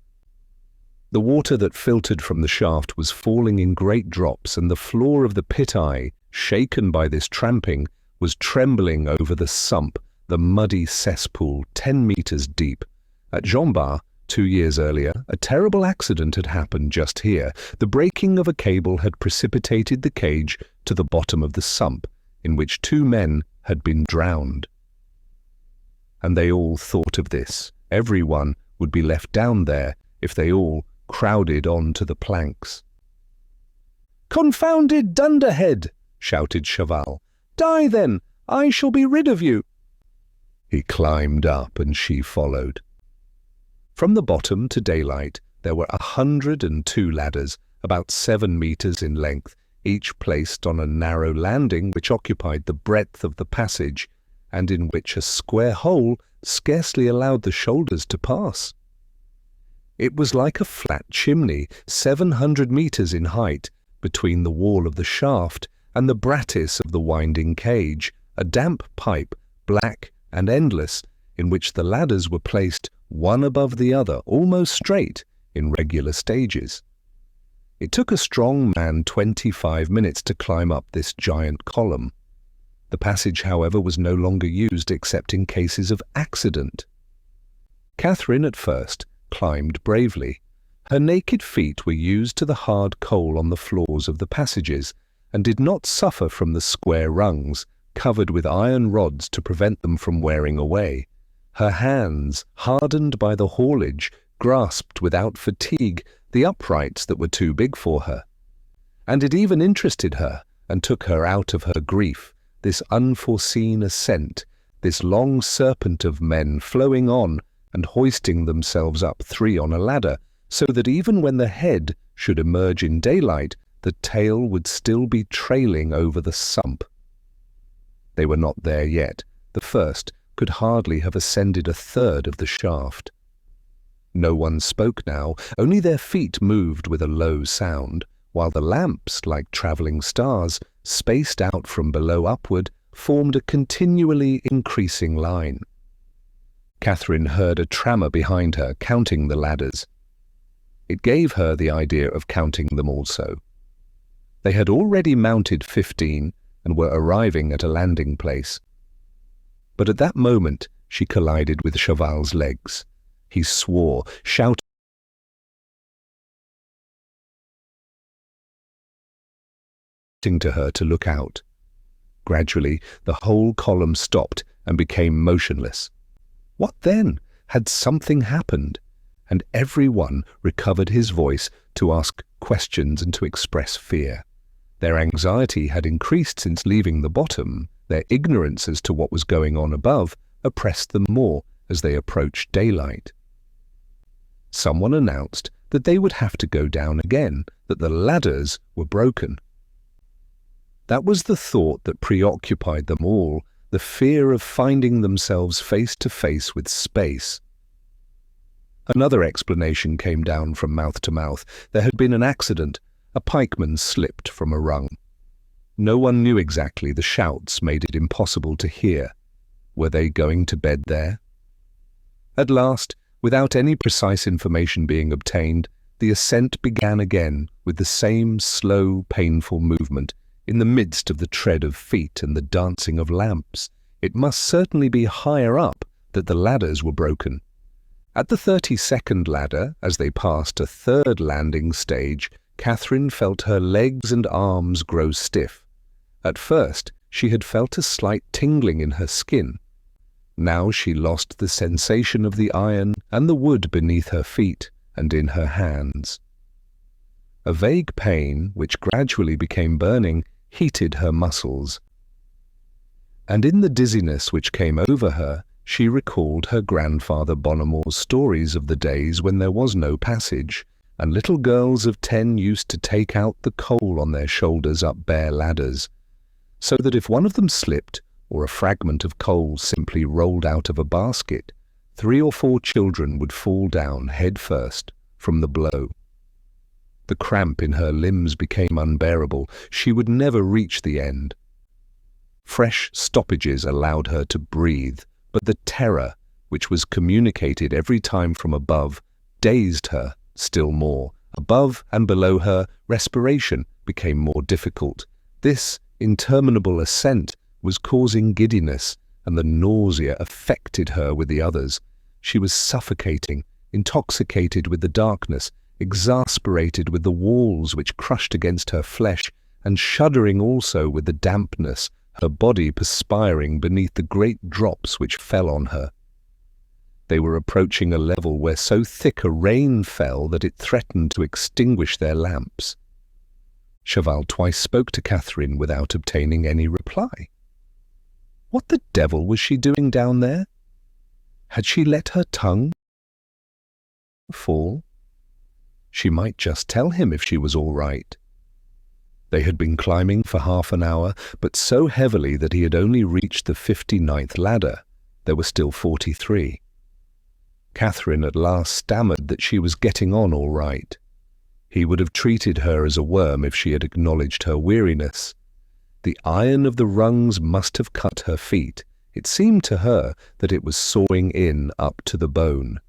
The water that filtered from the shaft was falling in great drops, and the floor of the pit-eye, shaken by this tramping, was trembling over the sump, the muddy cesspool 10 meters deep. At Jean-Bart, 2 years earlier, a terrible accident had happened just here. The breaking of a cable had precipitated the cage to the bottom of the sump, in which 2 men had been drowned. And they all thought of this. Everyone would be left down there if they all crowded on to the planks. "Confounded dunderhead!" shouted Chaval. "Die then! I shall be rid of you!" He climbed up and she followed. From the bottom to daylight there were 102 ladders, about 7 meters in length, each placed on a narrow landing which occupied the breadth of the passage, and in which a square hole scarcely allowed the shoulders to pass. It was like a flat chimney, 700 meters in height, between the wall of the shaft and the brattice of the winding cage, a damp pipe, black and endless, in which the ladders were placed one above the other, almost straight, in regular stages. It took a strong man 25 minutes to climb up this giant column. The passage, however, was no longer used except in cases of accident. Catherine, at first, climbed bravely. Her naked feet were used to the hard coal on the floors of the passages, and did not suffer from the square rungs, covered with iron rods to prevent them from wearing away. Her hands, hardened by the haulage, grasped without fatigue the uprights that were too big for her. And it even interested her, and took her out of her grief, this unforeseen ascent, this long serpent of men flowing on and hoisting themselves up three on a ladder, so that even when the head should emerge in daylight, the tail would still be trailing over the sump. They were not there yet. The first could hardly have ascended a third of the shaft. No one spoke now, only their feet moved with a low sound, while the lamps, like travelling stars, spaced out from below upward, formed a continually increasing line. Catherine heard a trammer behind her counting the ladders. It gave her the idea of counting them also. They had already mounted 15 and were arriving at a landing place. But at that moment she collided with Chaval's legs. He swore, shouting to her to look out. Gradually, the whole column stopped and became motionless. What then? Had something happened? And every one recovered his voice to ask questions and to express fear. Their anxiety had increased since leaving the bottom. Their ignorance as to what was going on above oppressed them more as they approached daylight. Someone announced that they would have to go down again, that the ladders were broken. That was the thought that preoccupied them all, the fear of finding themselves face to face with space. Another explanation came down from mouth to mouth. There had been an accident. A pikeman slipped from a rung. No one knew exactly. The shouts made it impossible to hear. Were they going to bed there? At last, without any precise information being obtained, the ascent began again with the same slow, painful movement, in the midst of the tread of feet and the dancing of lamps. It must certainly be higher up that the ladders were broken. At the 32nd ladder, as they passed a third landing stage, Catherine felt her legs and arms grow stiff. At first, she had felt a slight tingling in her skin. Now she lost the sensation of the iron and the wood beneath her feet and in her hands. A vague pain, which gradually became burning, heated her muscles. And in the dizziness which came over her, she recalled her grandfather Bonnemore's stories of the days when there was no passage, and little girls of 10 used to take out the coal on their shoulders up bare ladders, so that if one of them slipped, or a fragment of coal simply rolled out of a basket, 3 or 4 children would fall down head first from the blow. The cramp in her limbs became unbearable. She would never reach the end. Fresh stoppages allowed her to breathe, but the terror, which was communicated every time from above, dazed her still more. Above and below her, respiration became more difficult. This interminable ascent was causing giddiness, and the nausea affected her with the others. She was suffocating, intoxicated with the darkness, exasperated with the walls which crushed against her flesh, and shuddering also with the dampness, her body perspiring beneath the great drops which fell on her. They were approaching a level where so thick a rain fell that it threatened to extinguish their lamps. Chaval twice spoke to Catherine without obtaining any reply. What the devil was she doing down there? Had she let her tongue fall? She might just tell him if she was all right. They had been climbing for half an hour, but so heavily that he had only reached the 59th ladder. There were still 43. Catherine at last stammered that she was getting on all right. He would have treated her as a worm if she had acknowledged her weariness. The iron of the rungs must have cut her feet. It seemed to her that it was sawing in up to the bone.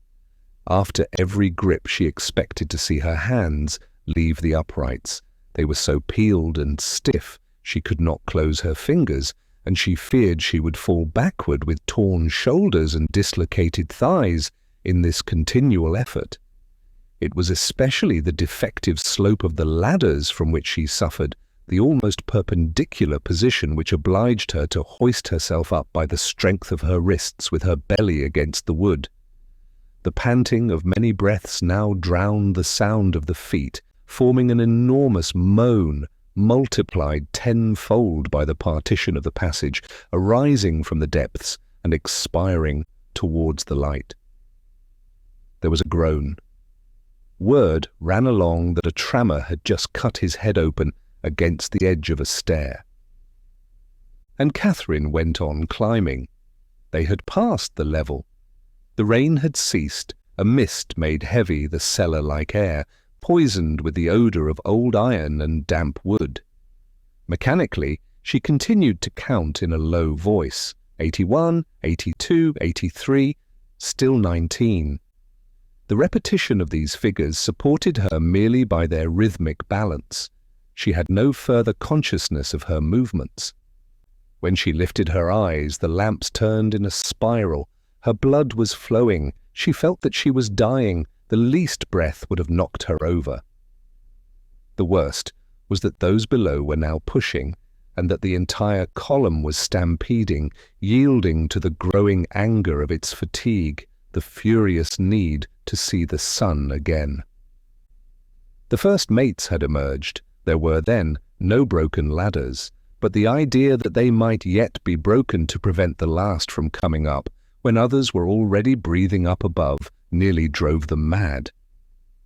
After every grip she expected to see her hands leave the uprights. They were so peeled and stiff she could not close her fingers, and she feared she would fall backward with torn shoulders and dislocated thighs in this continual effort. It was especially the defective slope of the ladders from which she suffered, the almost perpendicular position which obliged her to hoist herself up by the strength of her wrists with her belly against the wood. The panting of many breaths now drowned the sound of the feet, forming an enormous moan, multiplied tenfold by the partition of the passage, arising from the depths and expiring towards the light. There was a groan. Word ran along that a trammer had just cut his head open against the edge of a stair. And Catherine went on climbing. They had passed the level. The rain had ceased, a mist made heavy the cellar-like air, poisoned with the odour of old iron and damp wood. Mechanically, she continued to count in a low voice. 81, 82, 83, still 19. The repetition of these figures supported her merely by their rhythmic balance. She had no further consciousness of her movements. When she lifted her eyes, the lamps turned in a spiral. Her blood was flowing. She felt that she was dying. The least breath would have knocked her over. The worst was that those below were now pushing, and that the entire column was stampeding, yielding to the growing anger of its fatigue, the furious need to see the sun again. The first mates had emerged. There were then no broken ladders, but the idea that they might yet be broken to prevent the last from coming up, when others were already breathing up above, nearly drove them mad.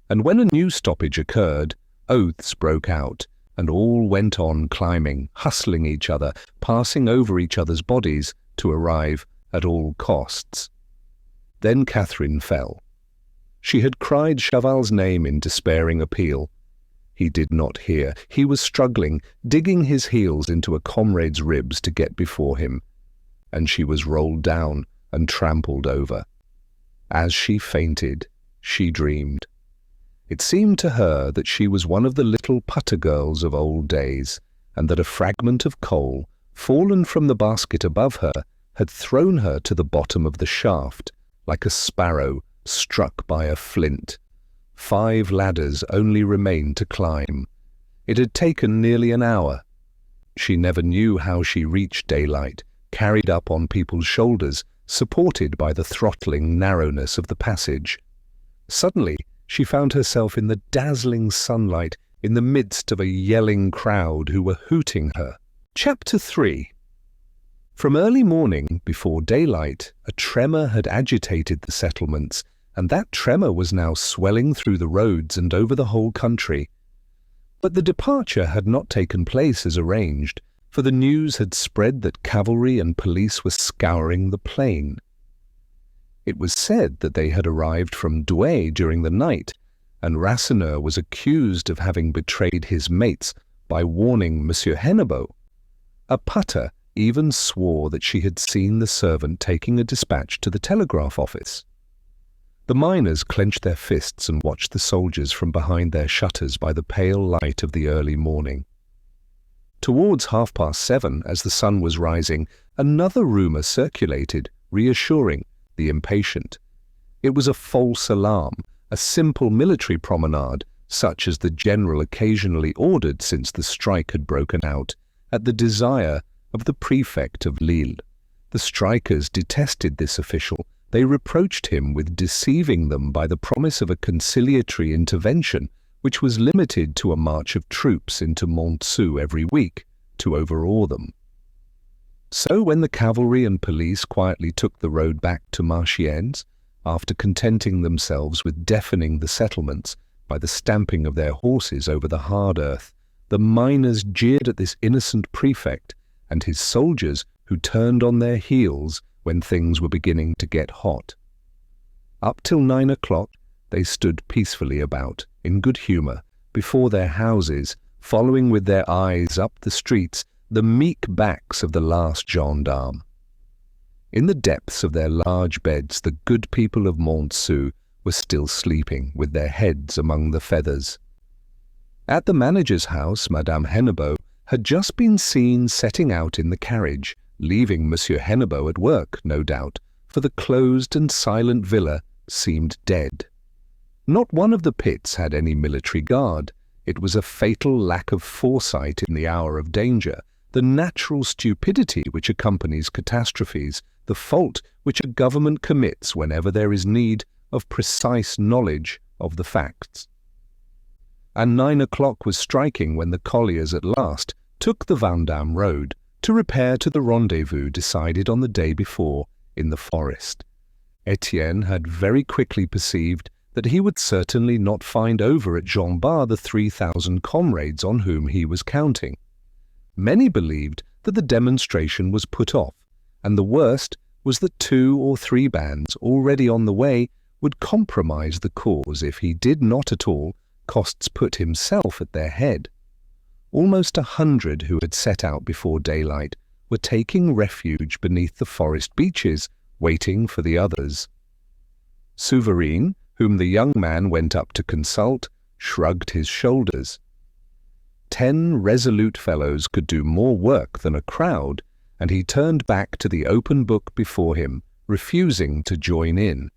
And when a new stoppage occurred, oaths broke out, and all went on climbing, hustling each other, passing over each other's bodies to arrive at all costs. Then Catherine fell. She had cried Chaval's name in despairing appeal. He did not hear. He was struggling, digging his heels into a comrade's ribs to get before him, and she was rolled down and trampled over. As she fainted, she dreamed. It seemed to her that she was one of the little putter girls of old days, and that a fragment of coal, fallen from the basket above her, had thrown her to the bottom of the shaft, like a sparrow struck by a flint. 5 ladders only remained to climb. It had taken nearly an hour. She never knew how she reached daylight, carried up on people's shoulders, supported by the throttling narrowness of the passage. Suddenly, she found herself in the dazzling sunlight, in the midst of a yelling crowd who were hooting her. Chapter 3. From early morning, before daylight, a tremor had agitated the settlements, and that tremor was now swelling through the roads and over the whole country. But the departure had not taken place as arranged, for the news had spread that cavalry and police were scouring the plain. It was said that they had arrived from Douai during the night, and Rasseneur was accused of having betrayed his mates by warning Monsieur Hennebeau. A putter even swore that she had seen the servant taking a dispatch to the telegraph office. The miners clenched their fists and watched the soldiers from behind their shutters by the pale light of the early morning. Towards 7:30, as the sun was rising, another rumour circulated, reassuring the impatient. It was a false alarm, a simple military promenade, such as the general occasionally ordered since the strike had broken out, at the desire of the prefect of Lille. The strikers detested this official. They reproached him with deceiving them by the promise of a conciliatory intervention, which was limited to a march of troops into Montsou every week to overawe them. So when the cavalry and police quietly took the road back to Marchiennes, after contenting themselves with deafening the settlements by the stamping of their horses over the hard earth, the miners jeered at this innocent prefect and his soldiers who turned on their heels when things were beginning to get hot. Up till 9 o'clock, they stood peacefully about, in good humour, before their houses, following with their eyes up the streets the meek backs of the last gendarme. In the depths of their large beds, the good people of Montsou were still sleeping, with their heads among the feathers. At the manager's house, Madame Hennebeau had just been seen setting out in the carriage, leaving Monsieur Hennebeau at work, no doubt, for the closed and silent villa seemed dead. Not one of the pits had any military guard. It was a fatal lack of foresight in the hour of danger, the natural stupidity which accompanies catastrophes, the fault which a government commits whenever there is need of precise knowledge of the facts. And 9 o'clock was striking when the colliers at last took the Vendôme road to repair to the rendezvous decided on the day before in the forest. Étienne had very quickly perceived that he would certainly not find over at Jean Bart the 3,000 comrades on whom he was counting. Many believed that the demonstration was put off, and the worst was that 2 or 3 bands already on the way would compromise the cause if he did not at all Costes put himself at their head. Almost 100 who had set out before daylight were taking refuge beneath the forest beeches, waiting for the others. Souvarine, whom the young man went up to consult, shrugged his shoulders. 10 resolute fellows could do more work than a crowd, and he turned back to the open book before him, refusing to join in.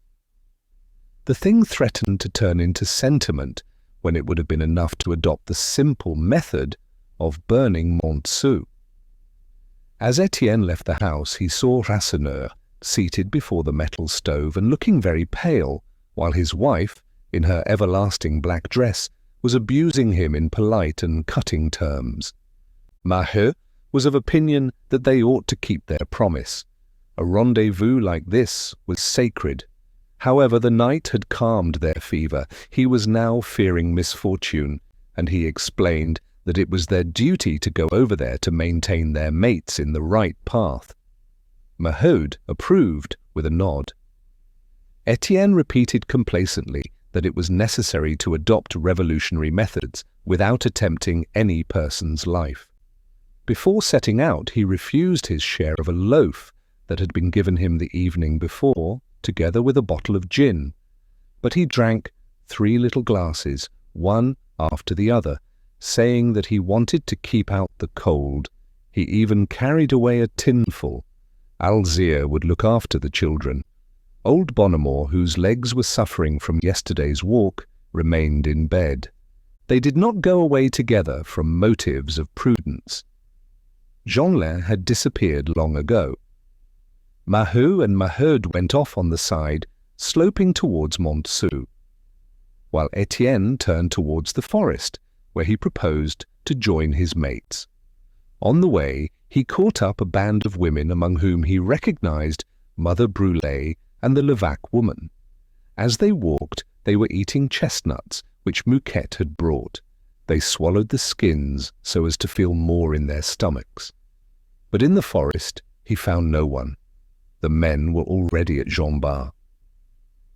The thing threatened to turn into sentiment when it would have been enough to adopt the simple method of burning Montsou. As Étienne left the house, he saw Rasseneur seated before the metal stove and looking very pale, while his wife, in her everlasting black dress, was abusing him in polite and cutting terms. Maheu was of opinion that they ought to keep their promise. A rendezvous like this was sacred. However, the night had calmed their fever. He was now fearing misfortune, and he explained that it was their duty to go over there to maintain their mates in the right path. Maheu approved with a nod. Étienne repeated complacently that it was necessary to adopt revolutionary methods without attempting any person's life. Before setting out, he refused his share of a loaf that had been given him the evening before, together with a bottle of gin, but he drank 3 little glasses, one after the other, saying that he wanted to keep out the cold. He even carried away a tinful. Alzire would look after the children. Old Bonnemort, whose legs were suffering from yesterday's walk, remained in bed. They did not go away together from motives of prudence. Jeanlin had disappeared long ago. Maheu and Maheu went off on the side, sloping towards Montsou, while Étienne turned towards the forest, where he proposed to join his mates. On the way, he caught up a band of women among whom he recognized Mother Brûlé and the Levaque woman. As they walked, they were eating chestnuts, which Mouquette had brought. They swallowed the skins so as to feel more in their stomachs. But in the forest, he found no one. The men were already at Jean Bart.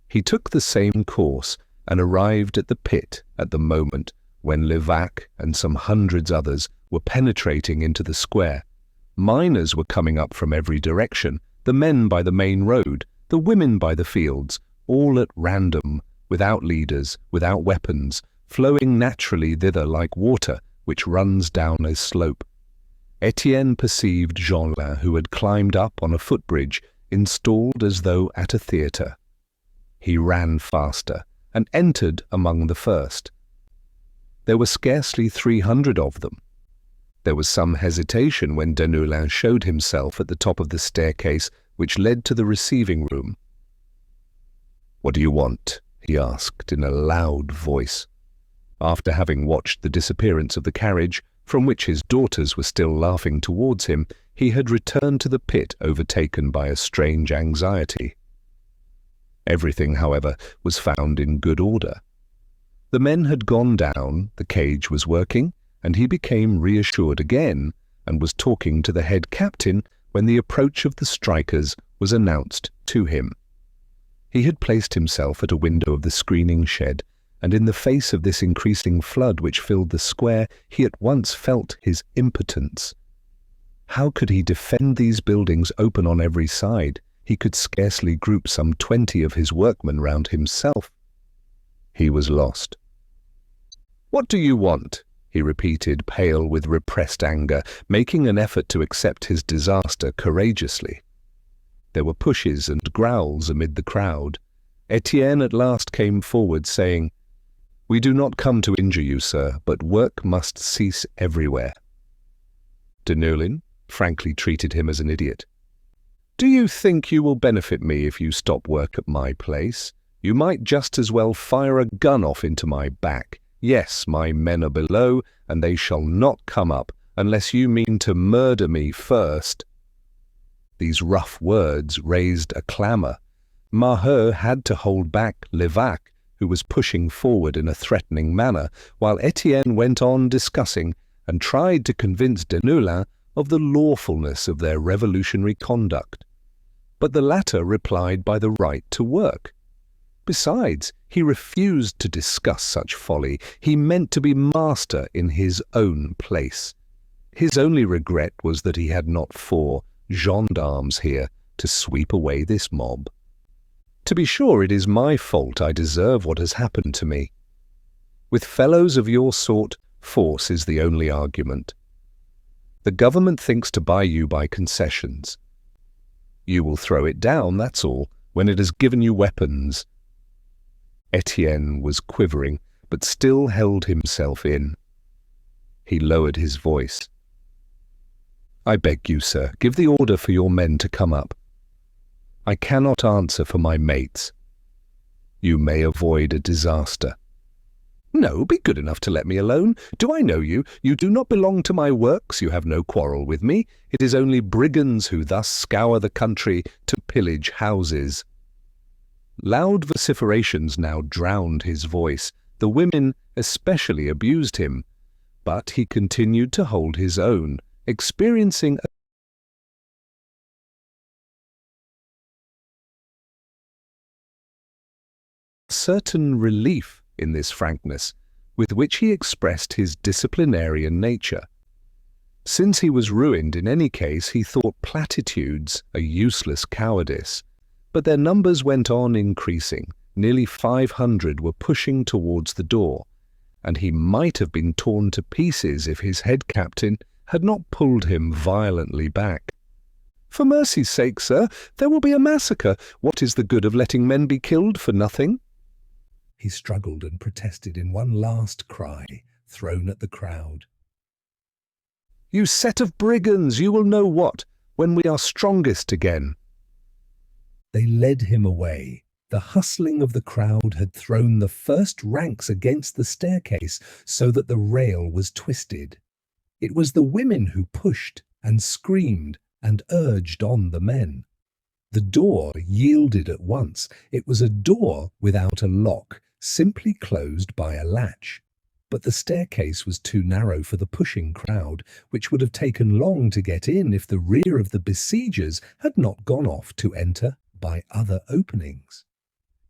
He took the same course and arrived at the pit at the moment when Levaque and some hundreds others were penetrating into the square. Miners were coming up from every direction, the men by the main road, the women by the fields, all at random, without leaders, without weapons, flowing naturally thither like water which runs down a slope. Étienne perceived Jeanlin, who had climbed up on a footbridge, installed as though at a theatre. He ran faster, and entered among the first. There were scarcely 300 of them. There was some hesitation when Deneulin showed himself at the top of the staircase which led to the receiving room. "What do you want?" he asked in a loud voice. After having watched the disappearance of the carriage, from which his daughters were still laughing towards him, he had returned to the pit overtaken by a strange anxiety. Everything, however, was found in good order. The men had gone down, the cage was working, and he became reassured again, and was talking to the head captain when the approach of the strikers was announced to him. He had placed himself at a window of the screening shed, and in the face of this increasing flood which filled the square, he at once felt his impotence. How could he defend these buildings open on every side? He could scarcely group some 20 of his workmen round himself. He was lost. "What do you want?" he repeated, pale with repressed anger, making an effort to accept his disaster courageously. There were pushes and growls amid the crowd. Étienne at last came forward, saying, We do not come to injure you, sir, but work must cease everywhere. Deneullin frankly treated him as an idiot. Do you think you will benefit me if you stop work at my place? You might just as well fire a gun off into my back. Yes, my men are below, and they shall not come up, unless you mean to murder me first. These rough words raised a clamour. Maheu had to hold back Levaque, who was pushing forward in a threatening manner, while Étienne went on discussing and tried to convince Deneullin of the lawfulness of their revolutionary conduct. But the latter replied by the right to work. Besides, he refused to discuss such folly. He meant to be master in his own place. His only regret was that he had not 4 gendarmes here to sweep away this mob. To be sure, it is my fault. I deserve what has happened to me. With fellows of your sort, force is the only argument. The government thinks to buy you by concessions. You will throw it down, that's all, when it has given you weapons. Étienne was quivering, but still held himself in. He lowered his voice. I beg you, sir, give the order for your men to come up. I cannot answer for my mates. You may avoid a disaster. No, be good enough to let me alone. Do I know you? You do not belong to my works. You have no quarrel with me. It is only brigands who thus scour the country to pillage houses. Loud vociferations now drowned his voice. The women especially abused him, but he continued to hold his own, experiencing a certain relief in this frankness, with which he expressed his disciplinarian nature. Since he was ruined in any case, he thought platitudes a useless cowardice, but their numbers went on increasing. Nearly 500 were pushing towards the door, and he might have been torn to pieces if his head captain had not pulled him violently back. For mercy's sake, sir, there will be a massacre. What is the good of letting men be killed for nothing? He struggled and protested in one last cry, thrown at the crowd. You set of brigands, you will know what, when we are strongest again. They led him away. The hustling of the crowd had thrown the first ranks against the staircase so that the rail was twisted. It was the women who pushed and screamed and urged on the men. The door yielded at once. It was a door without a lock, simply closed by a latch. But the staircase was too narrow for the pushing crowd, which would have taken long to get in if the rear of the besiegers had not gone off to enter by other openings.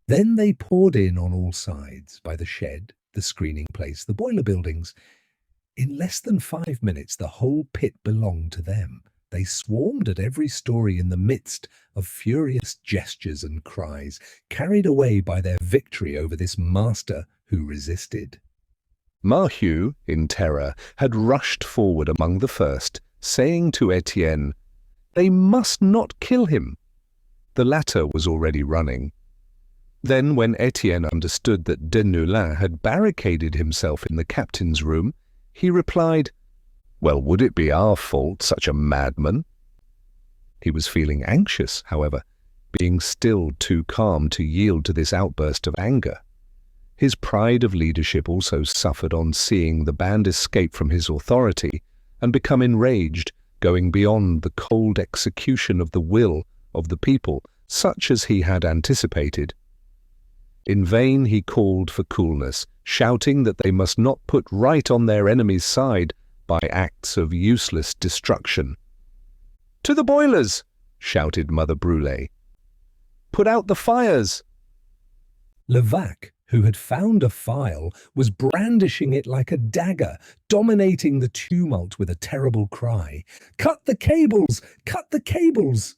Then they poured in on all sides, by the shed, the screening place, the boiler buildings. In less than 5 minutes, the whole pit belonged to them. They swarmed at every story in the midst of furious gestures and cries, carried away by their victory over this master who resisted. Maheu, in terror, had rushed forward among the first, saying to Étienne, "They must not kill him." The latter was already running. Then, when Étienne understood that Deneullin had barricaded himself in the captain's room, he replied, "Well, would it be our fault, such a madman?" He was feeling anxious, however, being still too calm to yield to this outburst of anger. His pride of leadership also suffered on seeing the band escape from his authority and become enraged, going beyond the cold execution of the will of the people, such as he had anticipated. In vain he called for coolness, shouting that they must not put right on their enemy's side by acts of useless destruction. "To the boilers!" shouted Mother Brûlé. "Put out the fires!" Levaque, who had found a file, was brandishing it like a dagger, dominating the tumult with a terrible cry. "Cut the cables! Cut the cables!"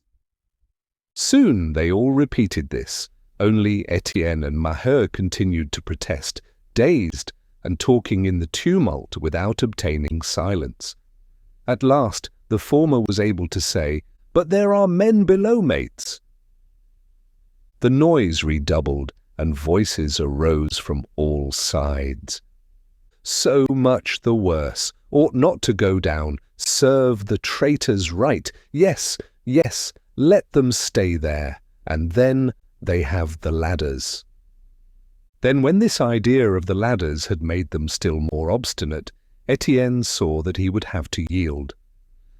Soon they all repeated this. Only Étienne and Maheu continued to protest, dazed and talking in the tumult without obtaining silence. At last the former was able to say, "But there are men below, mates." The noise redoubled, and voices arose from all sides. "So much the worse. Ought not to go down. Serve the traitors right. Yes, yes, let them stay there. And then they have the ladders." Then when this idea of the ladders had made them still more obstinate, Étienne saw that he would have to yield.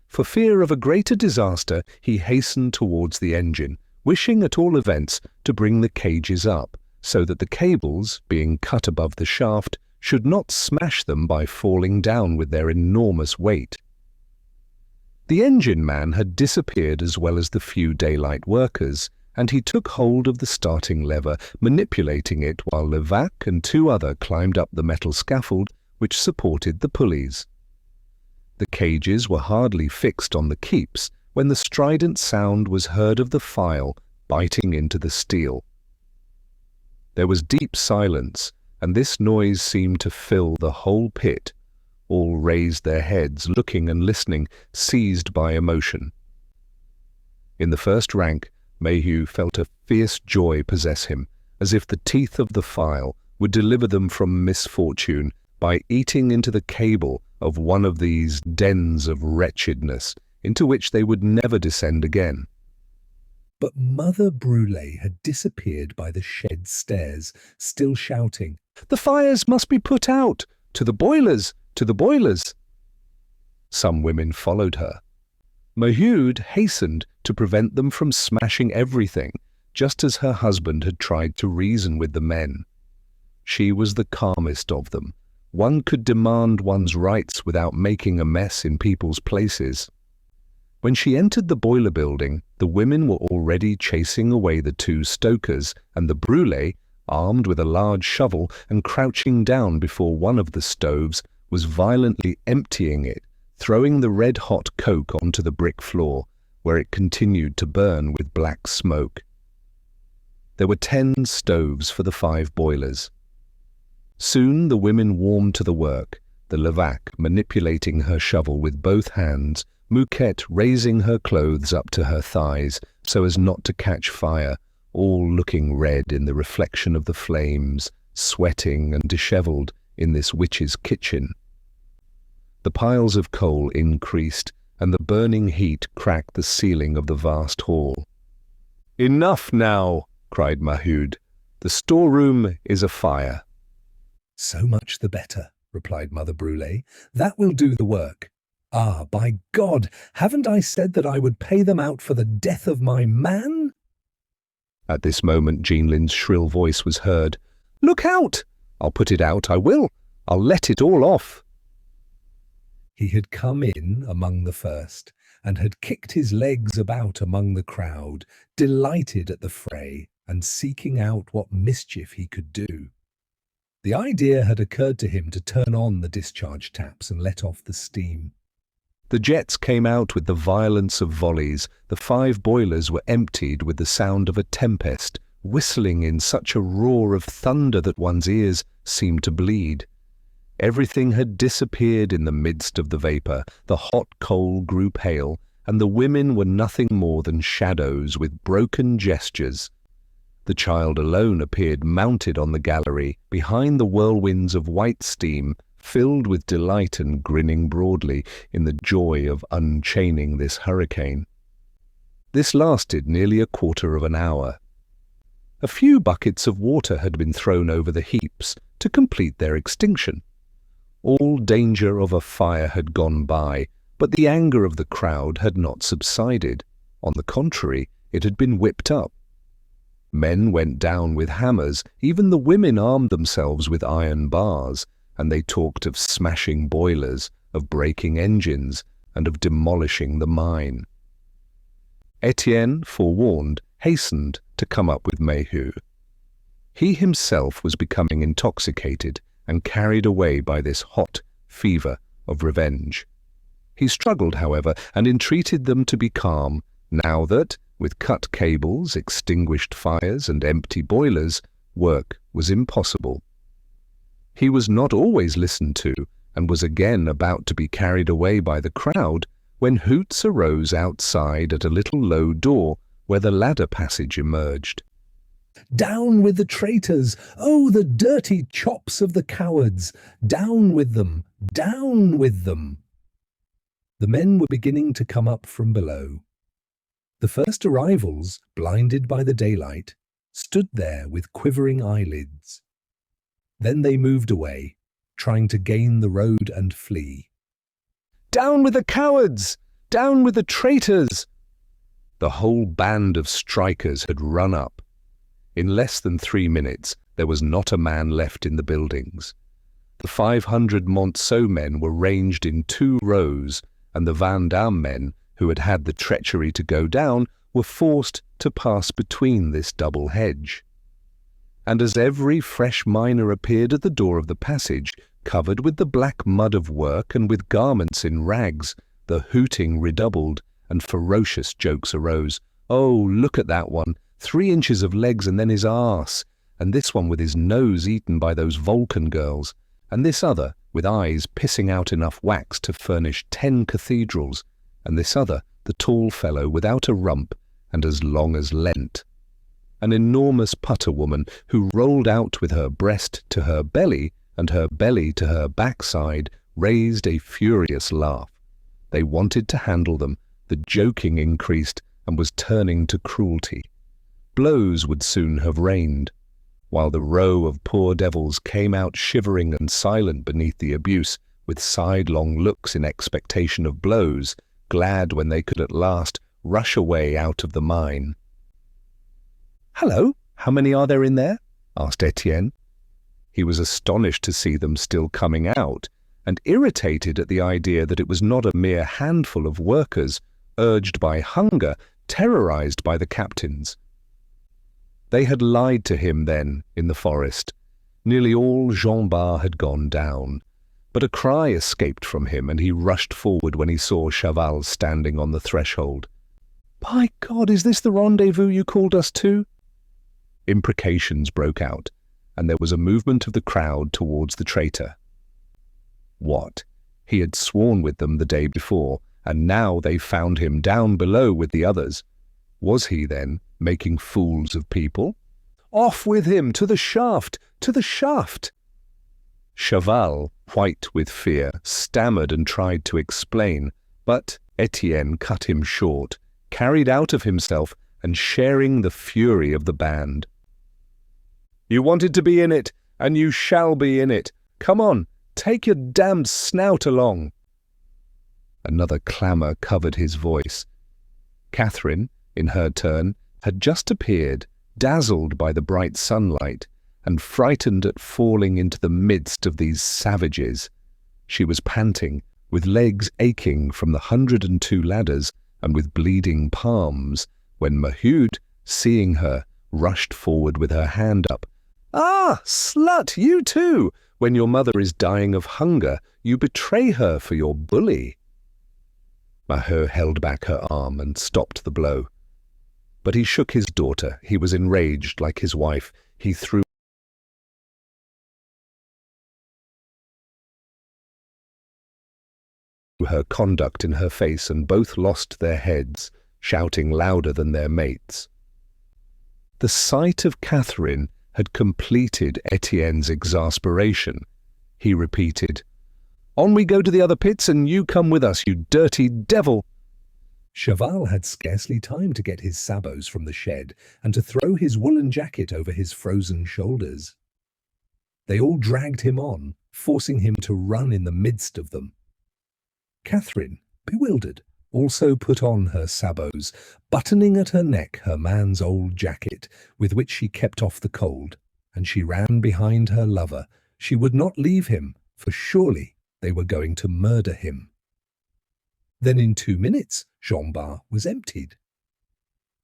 For fear of a greater disaster, he hastened towards the engine, wishing at all events to bring the cages up, so that the cables, being cut above the shaft, should not smash them by falling down with their enormous weight. The engine man had disappeared as well as the few daylight workers, and he took hold of the starting lever, manipulating it while Levaque and two others climbed up the metal scaffold which supported the pulleys. The cages were hardly fixed on the keeps when the strident sound was heard of the file biting into the steel. There was deep silence, and this noise seemed to fill the whole pit. All raised their heads, looking and listening, seized by emotion. In the first rank, Maheu felt a fierce joy possess him, as if the teeth of the file would deliver them from misfortune by eating into the cable of one of these dens of wretchedness, into which they would never descend again. But Mother Brûlé had disappeared by the shed stairs, still shouting, "The fires must be put out! To the boilers! To the boilers!" Some women followed her. Maheu hastened to prevent them from smashing everything, just as her husband had tried to reason with the men. She was the calmest of them. One could demand one's rights without making a mess in people's places. When she entered the boiler building, the women were already chasing away the two stokers, and the Brûlé, armed with a large shovel and crouching down before one of the stoves, was violently emptying it, throwing the red-hot coke onto the brick floor, where it continued to burn with black smoke. There were 10 stoves for the 5 boilers. Soon the women warmed to the work, the Levaque manipulating her shovel with both hands, Mouquette raising her clothes up to her thighs so as not to catch fire, all looking red in the reflection of the flames, sweating and dishevelled in this witch's kitchen. The piles of coal increased, and the burning heat cracked the ceiling of the vast hall. "Enough now!" cried Maheu. "The storeroom is afire." "So much the better," replied Mother Brûlé. "That will do the work. Ah, by God, haven't I said that I would pay them out for the death of my man?" At this moment Jeanlin's shrill voice was heard. "Look out! I'll put it out, I will. I'll let it all off." He had come in among the first, and had kicked his legs about among the crowd, delighted at the fray, and seeking out what mischief he could do. The idea had occurred to him to turn on the discharge taps and let off the steam. The jets came out with the violence of volleys. The 5 boilers were emptied with the sound of a tempest, whistling in such a roar of thunder that one's ears seemed to bleed. Everything had disappeared in the midst of the vapour. The hot coal grew pale, and the women were nothing more than shadows with broken gestures. The child alone appeared mounted on the gallery, behind the whirlwinds of white steam, filled with delight and grinning broadly in the joy of unchaining this hurricane. This lasted nearly a quarter of an hour. A few buckets of water had been thrown over the heaps to complete their extinction. All danger of a fire had gone by, but the anger of the crowd had not subsided. On the contrary, it had been whipped up. Men went down with hammers, even the women armed themselves with iron bars, and they talked of smashing boilers, of breaking engines, and of demolishing the mine. Étienne, forewarned, hastened to come up with Maheu. He himself was becoming intoxicated and carried away by this hot fever of revenge. He struggled, however, and entreated them to be calm, now that, with cut cables, extinguished fires, and empty boilers, work was impossible. He was not always listened to, and was again about to be carried away by the crowd, when hoots arose outside at a little low door where the ladder passage emerged. Down with the traitors! Oh, the dirty chops of the cowards! Down with them! Down with them! The men were beginning to come up from below. The first arrivals, blinded by the daylight, stood there with quivering eyelids. Then they moved away, trying to gain the road and flee. "Down with the cowards! Down with the traitors!" The whole band of strikers had run up. In less than 3 minutes, there was not a man left in the buildings. The 500 Monceau men were ranged in 2 rows, and the Vendôme men, who had had the treachery to go down, were forced to pass between this double hedge. And as every fresh miner appeared at the door of the passage, covered with the black mud of work and with garments in rags, the hooting redoubled, and ferocious jokes arose. "Oh, look at that one! 3 inches of legs and then his arse! And this one with his nose eaten by those Vulcan girls! And this other, with eyes pissing out enough wax to furnish 10 cathedrals! And this other, the tall fellow without a rump and as long as Lent! An enormous putter woman who rolled out with her breast to her belly and her belly to her backside raised a furious laugh. They wanted to handle them. The joking increased and was turning to cruelty. Blows would soon have rained, while the row of poor devils came out shivering and silent beneath the abuse, with sidelong looks in expectation of blows, glad when they could at last rush away out of the mine. "Hello, how many are there in there?" asked Étienne. He was astonished to see them still coming out, and irritated at the idea that it was not a mere handful of workers, urged by hunger, terrorized by the captains. They had lied to him then in the forest. Nearly all Jean Bart had gone down, but a cry escaped from him, and he rushed forward when he saw Chaval standing on the threshold. "By God, is this the rendezvous you called us to?" Imprecations broke out, and there was a movement of the crowd towards the traitor. What? He had sworn with them the day before, and now they found him down below with the others. Was he, then, making fools of people? "Off with him! To the shaft! To the shaft!" Chaval, white with fear, stammered and tried to explain, but Étienne cut him short, carried out of himself and sharing the fury of the band. "You wanted to be in it, and you shall be in it. Come on, take your damned snout along." Another clamour covered his voice. Catherine, in her turn, had just appeared, dazzled by the bright sunlight, and frightened at falling into the midst of these savages. She was panting, with legs aching from the 102 ladders, and with bleeding palms, when Maheu, seeing her, rushed forward with her hand up. "Ah, slut, you too! When your mother is dying of hunger, you betray her for your bully." Maheu held back her arm and stopped the blow. But he shook his daughter. He was enraged like his wife. He threw her conduct in her face, and both lost their heads, shouting louder than their mates. The sight of Catherine had completed Étienne's exasperation. He repeated, "On we go to the other pits, and you come with us, you dirty devil!" Chaval had scarcely time to get his sabots from the shed and to throw his woolen jacket over his frozen shoulders. They all dragged him on, forcing him to run in the midst of them. Catherine, bewildered, also put on her sabots, buttoning at her neck her man's old jacket, with which she kept off the cold, and she ran behind her lover. She would not leave him, for surely they were going to murder him. Then in 2 minutes, Jean Bart was emptied.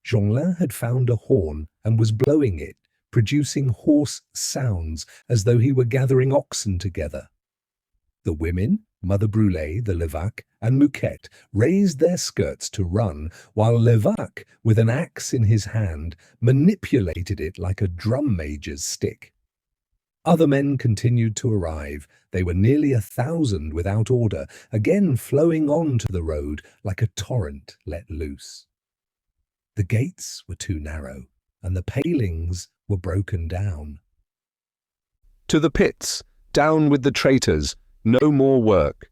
Jeanlin had found a horn and was blowing it, producing hoarse sounds as though he were gathering oxen together. The women, Mother Brûlé, the Levaque, and Mouquette raised their skirts to run, while Levaque, with an axe in his hand, manipulated it like a drum major's stick. Other men continued to arrive. They were nearly 1,000 without order, again flowing on to the road like a torrent let loose. The gates were too narrow, and the palings were broken down. "To the pits! Down with the traitors! No more work!"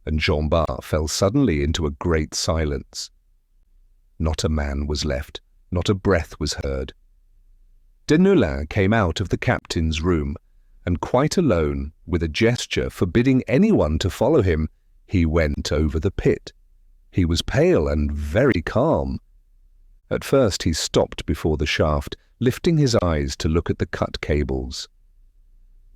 And Jean Bart fell suddenly into a great silence. Not a man was left, not a breath was heard. Deneulin came out of the captain's room, and quite alone, with a gesture forbidding anyone to follow him, he went over the pit. He was pale and very calm. At first he stopped before the shaft, lifting his eyes to look at the cut cables.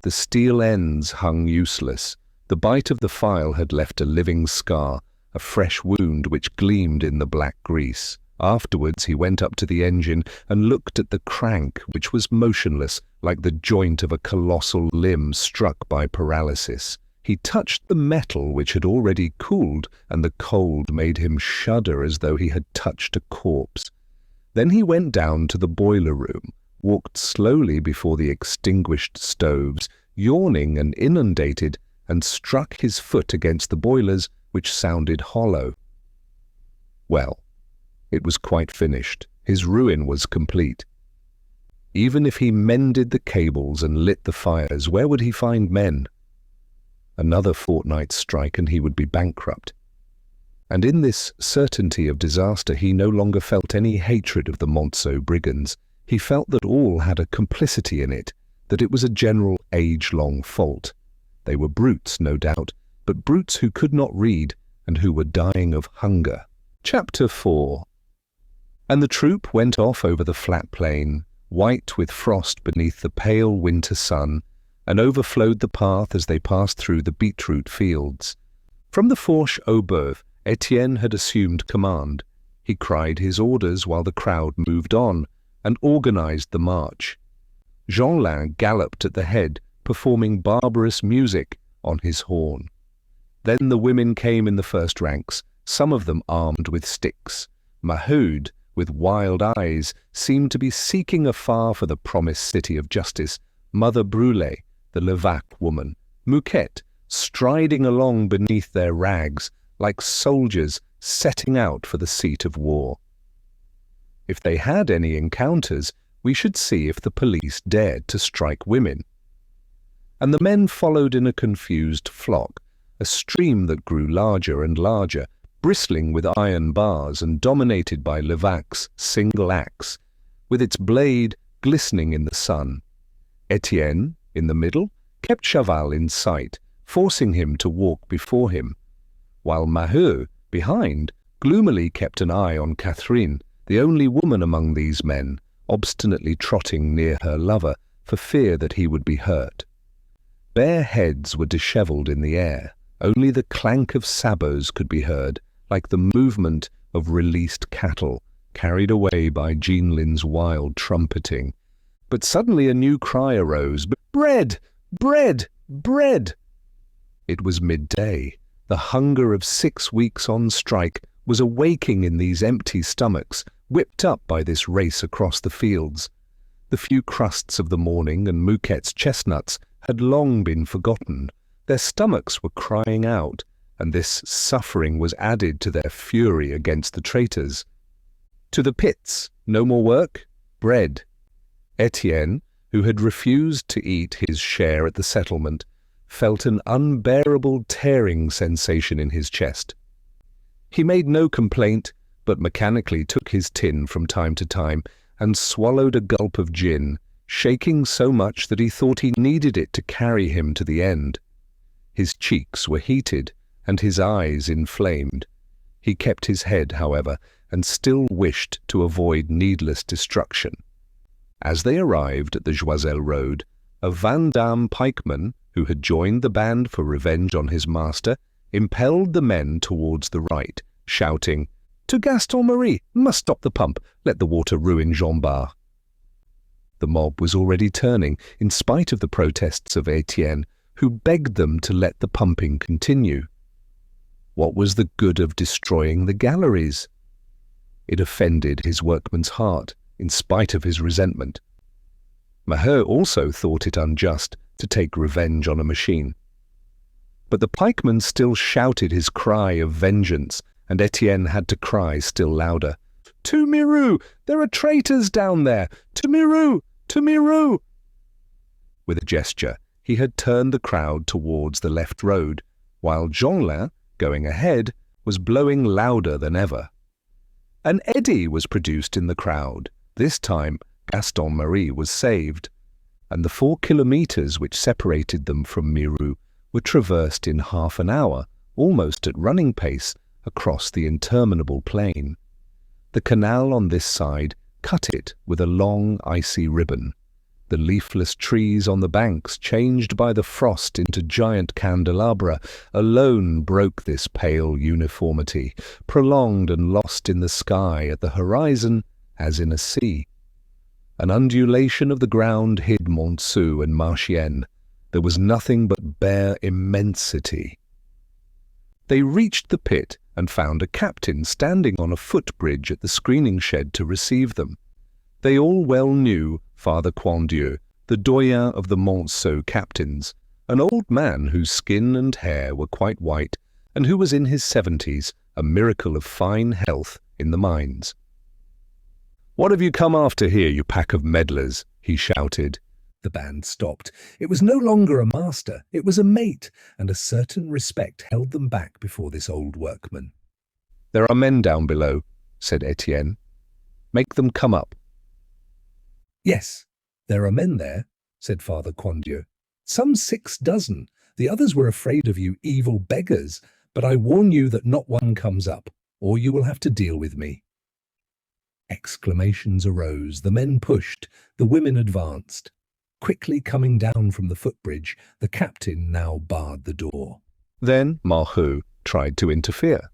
The steel ends hung useless. The bite of the file had left a living scar, a fresh wound which gleamed in the black grease. Afterwards he went up to the engine and looked at the crank, which was motionless, like the joint of a colossal limb struck by paralysis. He touched the metal, which had already cooled, and the cold made him shudder as though he had touched a corpse. Then he went down to the boiler room, walked slowly before the extinguished stoves, yawning and inundated, and struck his foot against the boilers, which sounded hollow. Well, it was quite finished. His ruin was complete. Even if he mended the cables and lit the fires, where would he find men? Another fortnight's strike and he would be bankrupt. And in this certainty of disaster he no longer felt any hatred of the Monceau brigands. He felt that all had a complicity in it, that it was a general age-long fault. They were brutes, no doubt, but brutes who could not read and who were dying of hunger. Chapter 4. And the troop went off over the flat plain, white with frost beneath the pale winter sun, and overflowed the path as they passed through the beetroot fields. From the Fourche aux Boeufs, Étienne had assumed command. He cried his orders while the crowd moved on, and organized the march. Jeanlin galloped at the head, performing barbarous music on his horn. Then the women came in the first ranks, some of them armed with sticks. Maheu, with wild eyes, seemed to be seeking afar for the promised city of justice. Mother Brûlé, the Levaque woman, Mouquette, striding along beneath their rags, like soldiers setting out for the seat of war. If they had any encounters, we should see if the police dared to strike women. And the men followed in a confused flock, a stream that grew larger and larger, bristling with iron bars and dominated by Levaque's single axe, with its blade glistening in the sun. Étienne, in the middle, kept Chaval in sight, forcing him to walk before him, while Maheu, behind, gloomily kept an eye on Catherine, the only woman among these men, obstinately trotting near her lover for fear that he would be hurt. Bare heads were dishevelled in the air. Only the clank of sabots could be heard, like the movement of released cattle, carried away by Jeanlin's wild trumpeting. But suddenly a new cry arose, "Bread! Bread! Bread!" It was midday. The hunger of 6 weeks on strike was awaking in these empty stomachs, whipped up by this race across the fields. The few crusts of the morning and Mouquette's chestnuts had long been forgotten. Their stomachs were crying out, and this suffering was added to their fury against the traitors. To the pits! No more work? Bread! Étienne, who had refused to eat his share at the settlement, felt an unbearable tearing sensation in his chest. He made no complaint, but mechanically took his tin from time to time and swallowed a gulp of gin, shaking so much that he thought he needed it to carry him to the end. His cheeks were heated and his eyes inflamed. He kept his head, however, and still wished to avoid needless destruction. As they arrived at the Joiselle road, a Vandame pikeman, who had joined the band for revenge on his master, impelled the men towards the right, shouting, "To Gaston Marie! Must stop the pump! Let the water ruin Jean Bart!" The mob was already turning, in spite of the protests of Étienne, who begged them to let the pumping continue. What was the good of destroying the galleries? It offended his workman's heart, in spite of his resentment. Maheu also thought it unjust to take revenge on a machine. But the pikeman still shouted his cry of vengeance, and Étienne had to cry still louder, To Miru! There are traitors down there! To Miru! To Miru! With a gesture, he had turned the crowd towards the left road, while Jeanlin, going ahead, was blowing louder than ever. An eddy was produced in the crowd. This time, Gaston Marie was saved, and the 4 kilometres which separated them from Miru were traversed in half an hour, almost at running pace, across the interminable plain. The canal on this side cut it with a long icy ribbon. The leafless trees on the banks, changed by the frost into giant candelabra, alone broke this pale uniformity, prolonged and lost in the sky at the horizon as in a sea. An undulation of the ground hid Montsou and Marchienne. There was nothing but bare immensity. They reached the pit and found a captain standing on a footbridge at the screening shed to receive them. They all well knew Father Quandieu, the doyen of the Montsou captains, an old man whose skin and hair were quite white and who was in his 70s, a miracle of fine health in the mines. "What have you come after here, you pack of meddlers?" he shouted. The band stopped. It was no longer a master, it was a mate, and a certain respect held them back before this old workman. "There are men down below," said Étienne. "Make them come up." "Yes, there are men there," said Father Quandieu. "Some 6 dozen. The others were afraid of you evil beggars, but I warn you that not one comes up, or you will have to deal with me." Exclamations arose. The men pushed, the women advanced. Quickly coming down from the footbridge, the captain now barred the door. Then Maheu tried to interfere.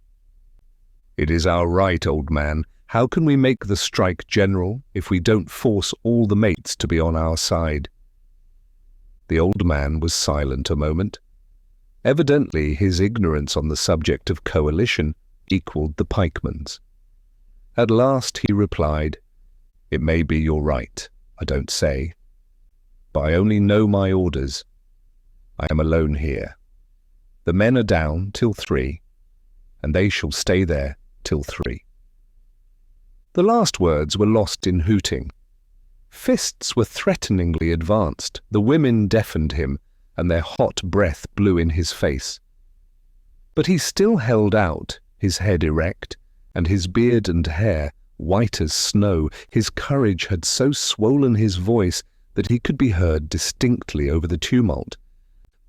"It is our right, old man. How can we make the strike general if we don't force all the mates to be on our side?" The old man was silent a moment. Evidently his ignorance on the subject of coalition equalled the pikeman's. At last he replied, "It may be your right, I don't say. But I only know my orders. I am alone here. The men are down till 3, and they shall stay there till 3. The last words were lost in hooting. Fists were threateningly advanced. The women deafened him, and their hot breath blew in his face. But he still held out, his head erect, and his beard and hair white as snow. His courage had so swollen his voice that he could be heard distinctly over the tumult.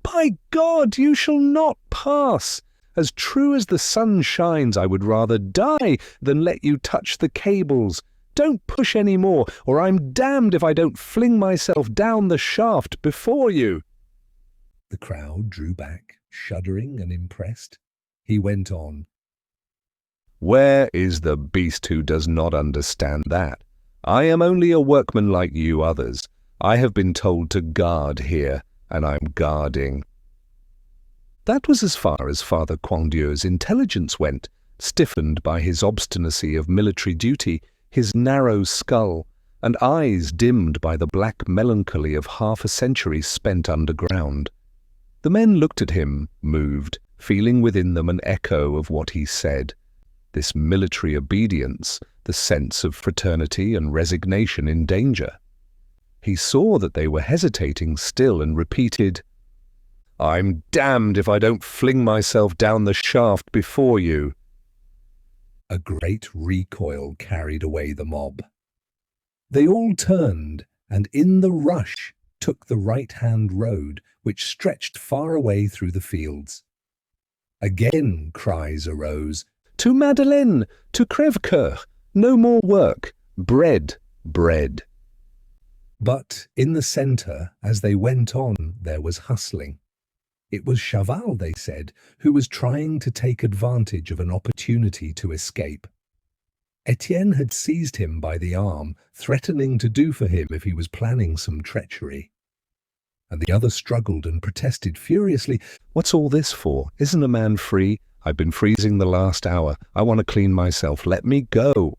"By God, you shall not pass! As true as the sun shines, I would rather die than let you touch the cables. Don't push any more, or I'm damned if I don't fling myself down the shaft before you." The crowd drew back, shuddering and impressed. He went on. "Where is the beast who does not understand that? I am only a workman like you others. I have been told to guard here, and I'm guarding." That was as far as Father Quandieu's intelligence went, stiffened by his obstinacy of military duty, his narrow skull, and eyes dimmed by the black melancholy of half a century spent underground. The men looked at him, moved, feeling within them an echo of what he said. This military obedience, the sense of fraternity and resignation in danger. He saw that they were hesitating still and repeated, "I'm damned if I don't fling myself down the shaft before you." A great recoil carried away the mob. They all turned, and in the rush took the right-hand road, which stretched far away through the fields. Again cries arose, "To Madeleine! To Crèvecoeur! No more work! Bread! Bread!" But in the centre, as they went on, there was hustling. It was Chaval, they said, who was trying to take advantage of an opportunity to escape. Étienne had seized him by the arm, threatening to do for him if he was planning some treachery. And the other struggled and protested furiously, "What's all this for? Isn't a man free? I've been freezing the last hour. I want to clean myself. Let me go."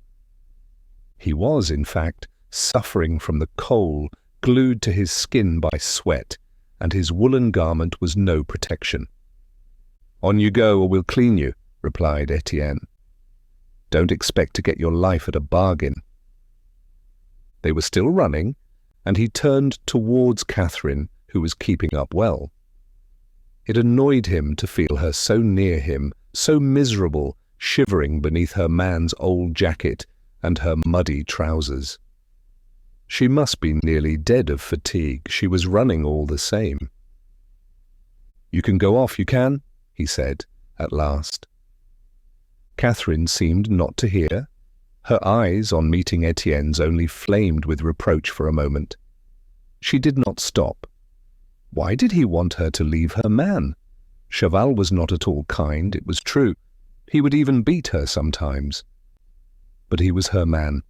He was, in fact, suffering from the cold, glued to his skin by sweat, and his woolen garment was no protection. "On you go, or we'll clean you," replied Étienne. Don't expect to get your life at a bargain." They were still running, and he turned towards Catherine, who was keeping up well. It annoyed him to feel her so near him, so miserable, shivering beneath her man's old jacket and her muddy trousers. She must be nearly dead of fatigue. She was running all the same. "You can go off, you can," he said, at last. Catherine seemed not to hear. Her eyes, on meeting Étienne's, only flamed with reproach for a moment. She did not stop. Why did he want her to leave her man? Chaval was not at all kind, it was true. He would even beat her sometimes. But he was her man,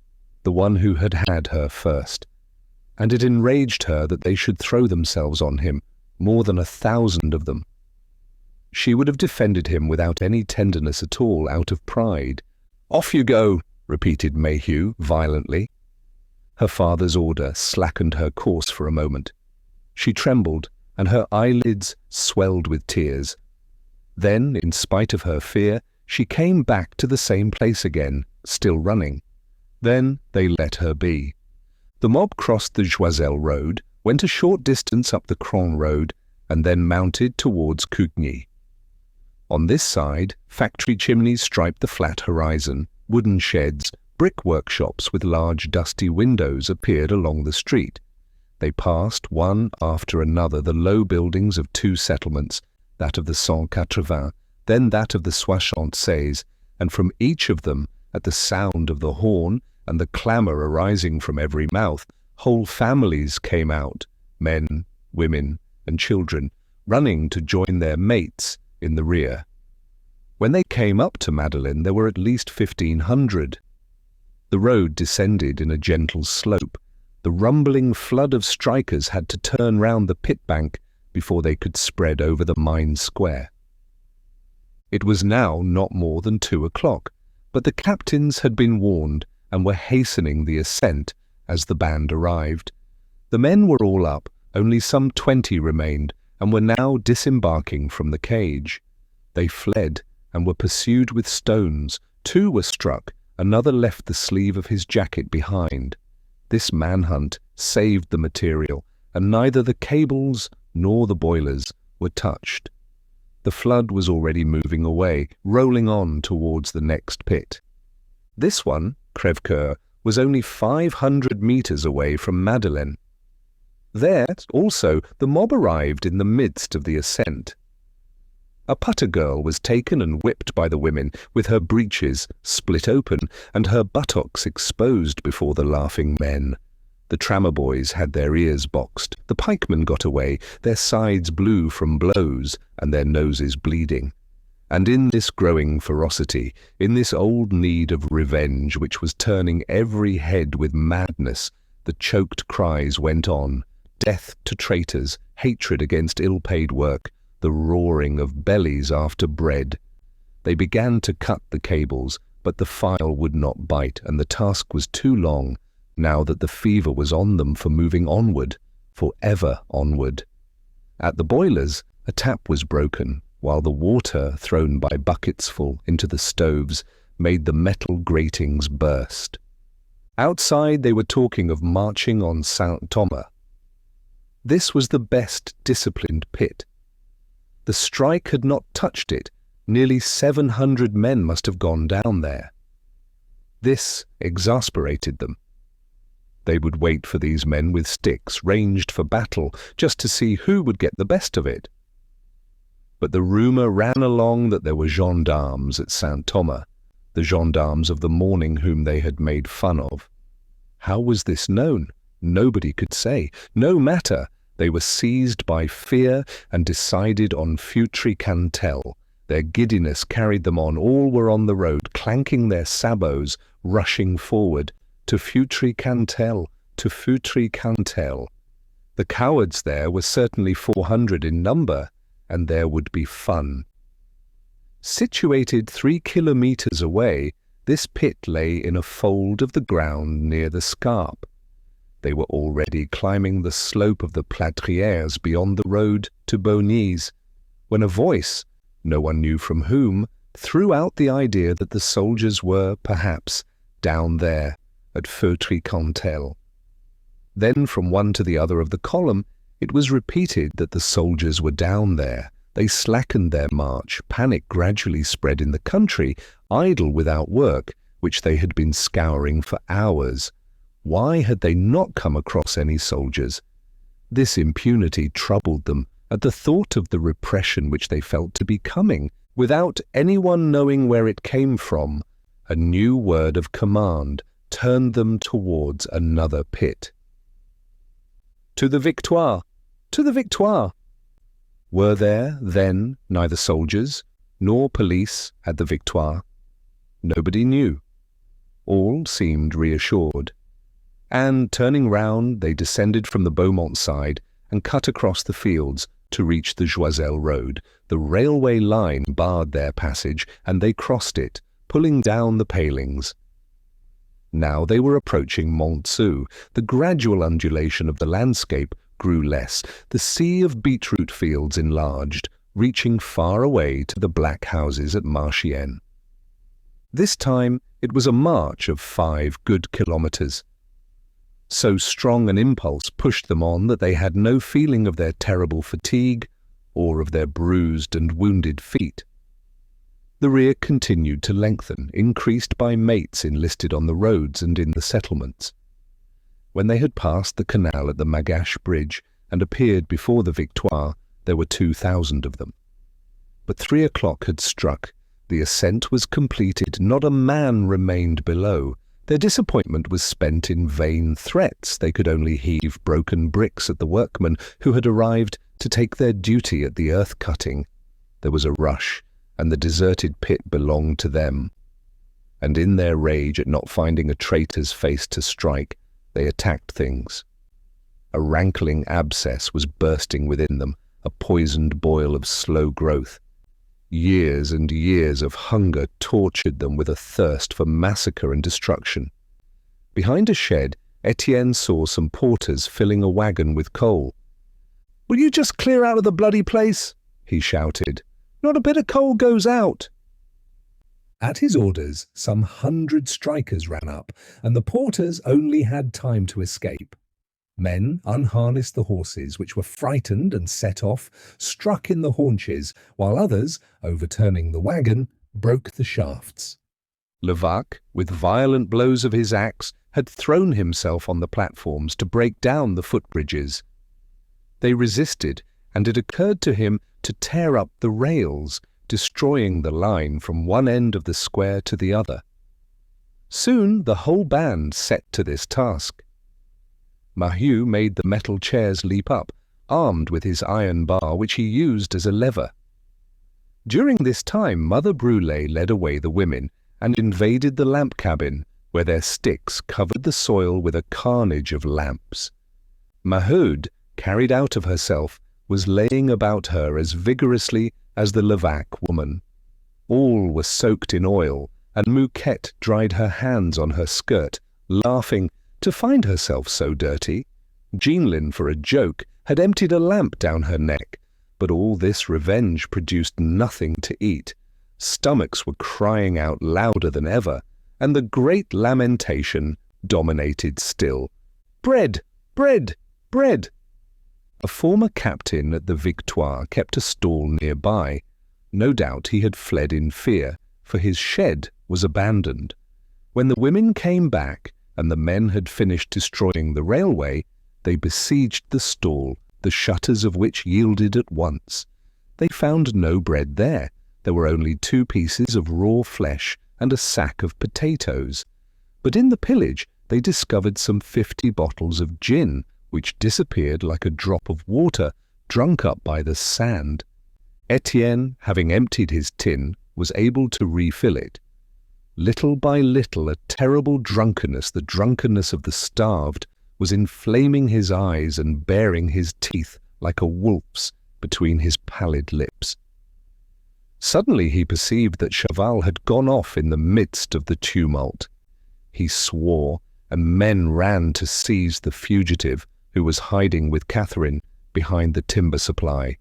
the one who had had her first. And it enraged her that they should throw themselves on him, more than 1,000 of them. She would have defended him without any tenderness at all, out of pride. "Off you go," repeated Maheu violently. Her father's order slackened her course for a moment. She trembled, and her eyelids swelled with tears. Then, in spite of her fear, she came back to the same place again, still running. Then they let her be. The mob crossed the Joiselle road, went a short distance up the Cron road, and then mounted towards Cougny. On this side, factory chimneys striped the flat horizon. Wooden sheds, brick workshops with large dusty windows appeared along the street. They passed, one after another, the low buildings of 2 settlements, that of the 180, then that of the 76, and from each of them, at the sound of the horn and the clamour arising from every mouth, whole families came out, men, women, and children, running to join their mates in the rear. When they came up to Madeleine, there were at least 1,500. The road descended in a gentle slope. The rumbling flood of strikers had to turn round the pit bank before they could spread over the mine square. It was now not more than 2 o'clock, but the captains had been warned and were hastening the ascent as the band arrived. The men were all up, only some 20 remained, and were now disembarking from the cage. They fled and were pursued with stones. 2 were struck, another left the sleeve of his jacket behind. This manhunt saved the material, and neither the cables nor the boilers were touched. The flood was already moving away, rolling on towards the next pit. This one, Crèvecoeur, was only 500 metres away from Madeleine. There, also, the mob arrived in the midst of the ascent. A putter girl was taken and whipped by the women, with her breeches split open and her buttocks exposed before the laughing men. The trammer boys had their ears boxed. The pikemen got away, their sides blue from blows and their noses bleeding. And in this growing ferocity, in this old need of revenge which was turning every head with madness, the choked cries went on. Death to traitors, hatred against ill-paid work, the roaring of bellies after bread. They began to cut the cables, but the file would not bite, and the task was too long, now that the fever was on them for moving onward, for ever onward. At the boilers, a tap was broken, while the water, thrown by bucketsful into the stoves, made the metal gratings burst. Outside they were talking of marching on Saint-Thomas. This was the best disciplined pit. The strike had not touched it. Nearly 700 men must have gone down there. This exasperated them. They would wait for these men with sticks, ranged for battle, just to see who would get the best of it. But the rumour ran along that there were gendarmes at Saint-Thomas, the gendarmes of the morning whom they had made fun of. How was this known? Nobody could say. No matter. They were seized by fear and decided on Feutry-Cantel. Their giddiness carried them on. All were on the road, clanking their sabots, rushing forward. To Feutry-Cantel, to Feutry-Cantel. The cowards there were certainly 400 in number, and there would be fun. Situated 3 kilometres away, this pit lay in a fold of the ground near the Scarpe. They were already climbing the slope of the Plâtrières beyond the road to Beaugny's, when a voice, no one knew from whom, threw out the idea that the soldiers were, perhaps, down there at Feutry-Cantel. Then from one to the other of the column, it was repeated that the soldiers were down there. They slackened their march, panic gradually spread in the country, idle without work, which they had been scouring for hours. Why had they not come across any soldiers? This impunity troubled them at the thought of the repression which they felt to be coming, without anyone knowing where it came from. A new word of command turned them towards another pit. To the victoire! To the victoire! Were there, then, neither soldiers nor police at the victoire? Nobody knew. All seemed reassured. And, turning round, they descended from the Beaumont side and cut across the fields to reach the Joiselle road. The railway line barred their passage, and they crossed it, pulling down the palings. Now they were approaching Montsou. The gradual undulation of the landscape grew less. The sea of beetroot fields enlarged, reaching far away to the black houses at Marchiennes. This time it was a march of 5 good kilometres. So strong an impulse pushed them on that they had no feeling of their terrible fatigue or of their bruised and wounded feet. The rear continued to lengthen, increased by mates enlisted on the roads and in the settlements. When they had passed the canal at the Magache bridge and appeared before the Victoire, there were 2,000 of them. But 3 o'clock had struck. The ascent was completed. Not a man remained below. Their disappointment was spent in vain threats. They could only heave broken bricks at the workmen who had arrived to take their duty at the earth-cutting. There was a rush, and the deserted pit belonged to them. And in their rage at not finding a traitor's face to strike, they attacked things. A rankling abscess was bursting within them, a poisoned boil of slow growth. Years and years of hunger tortured them with a thirst for massacre and destruction. Behind a shed, Étienne saw some porters filling a wagon with coal. "Will you just clear out of the bloody place?" he shouted. "Not a bit of coal goes out." At his orders, some 100 strikers ran up, and the porters only had time to escape. Men unharnessed the horses, which were frightened and set off, struck in the haunches, while others, overturning the wagon, broke the shafts. Levaque, with violent blows of his axe, had thrown himself on the platforms to break down the footbridges. They resisted, and it occurred to him to tear up the rails, destroying the line from one end of the square to the other. Soon the whole band set to this task. Maheu made the metal chairs leap up, armed with his iron bar, which he used as a lever. During this time, Mother Brûlé led away the women and invaded the lamp cabin, where their sticks covered the soil with a carnage of lamps. Maheude, carried out of herself, was laying about her as vigorously as the Levaque woman. All were soaked in oil, and Mouquette dried her hands on her skirt, laughing to find herself so dirty. Jeanlin, for a joke, had emptied a lamp down her neck, but all this revenge produced nothing to eat. Stomachs were crying out louder than ever, and the great lamentation dominated still. "Bread! Bread! Bread!" A former captain at the Victoire kept a stall nearby. No doubt he had fled in fear, for his shed was abandoned. When the women came back, and the men had finished destroying the railway, they besieged the stall, the shutters of which yielded at once. They found no bread there. There were only 2 pieces of raw flesh and a sack of potatoes. But in the pillage they discovered some 50 bottles of gin, which disappeared like a drop of water drunk up by the sand. Étienne, having emptied his tin, was able to refill it. Little by little, a terrible drunkenness, the drunkenness of the starved, was inflaming his eyes and baring his teeth like a wolf's between his pallid lips. Suddenly he perceived that Chaval had gone off in the midst of the tumult. He swore, and men ran to seize the fugitive, who was hiding with Catherine behind the timber supply.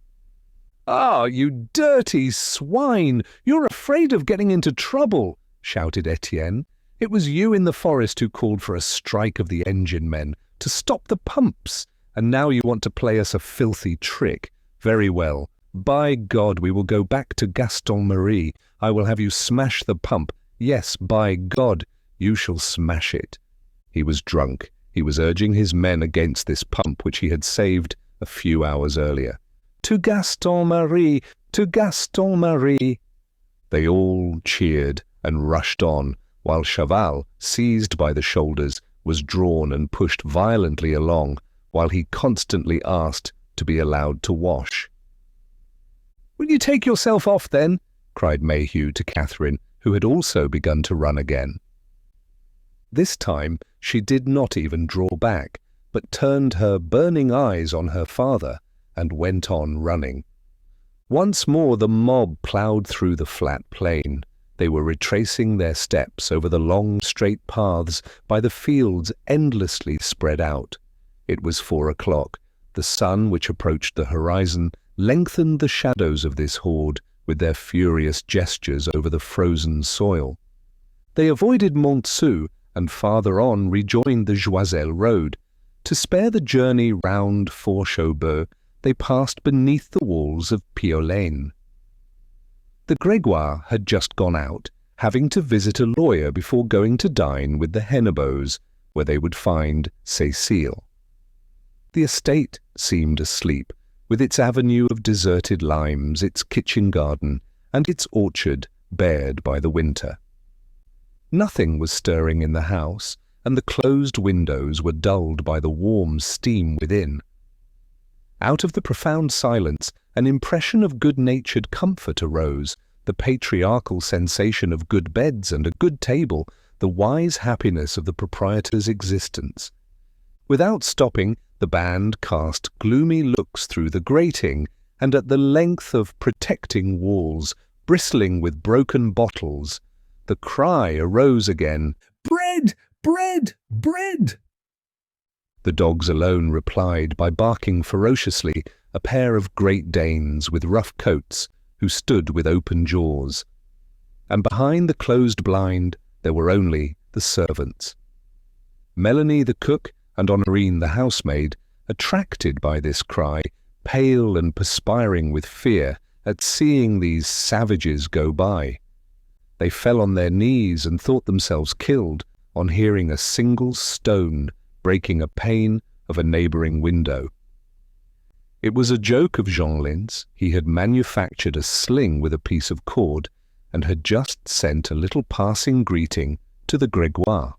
"Ah, you dirty swine! You're afraid of getting into trouble!" shouted Étienne. "It was you in the forest who called for a strike of the engine men to stop the pumps, and now you want to play us a filthy trick. Very well. By God, we will go back to Gaston-Marie. I will have you smash the pump. Yes, by God, you shall smash it." He was drunk. He was urging his men against this pump which he had saved a few hours earlier. "To Gaston-Marie! To Gaston-Marie!" They all cheered and rushed on, while Chaval, seized by the shoulders, was drawn and pushed violently along, while he constantly asked to be allowed to wash. "Will you take yourself off, then?" cried Maheu to Catherine, who had also begun to run again. This time she did not even draw back, but turned her burning eyes on her father and went on running. Once more the mob ploughed through the flat plain. They were retracing their steps over the long straight paths by the fields endlessly spread out. It was 4 o'clock. The sun, which approached the horizon, lengthened the shadows of this horde with their furious gestures over the frozen soil. They avoided Montsou and farther on rejoined the Joiselle road. To spare the journey round Fourchaubourg, they passed beneath the walls of Piolaine. The Grégoire had just gone out, having to visit a lawyer before going to dine with the Hennebeaus, where they would find Cécile. The estate seemed asleep, with its avenue of deserted limes, its kitchen garden, and its orchard bared by the winter. Nothing was stirring in the house, and the closed windows were dulled by the warm steam within. Out of the profound silence, an impression of good-natured comfort arose, the patriarchal sensation of good beds and a good table, the wise happiness of the proprietor's existence. Without stopping, the band cast gloomy looks through the grating, and at the length of protecting walls, bristling with broken bottles, the cry arose again, "Bread! Bread! Bread!" The dogs alone replied by barking ferociously, a pair of Great Danes with rough coats, who stood with open jaws. And behind the closed blind there were only the servants. Melanie the cook and Honorine the housemaid, attracted by this cry, pale and perspiring with fear at seeing these savages go by. They fell on their knees and thought themselves killed on hearing a single stone breaking a pane of a neighbouring window. It was a joke of Jeanlin's. He had manufactured a sling with a piece of cord and had just sent a little passing greeting to the Grégoire.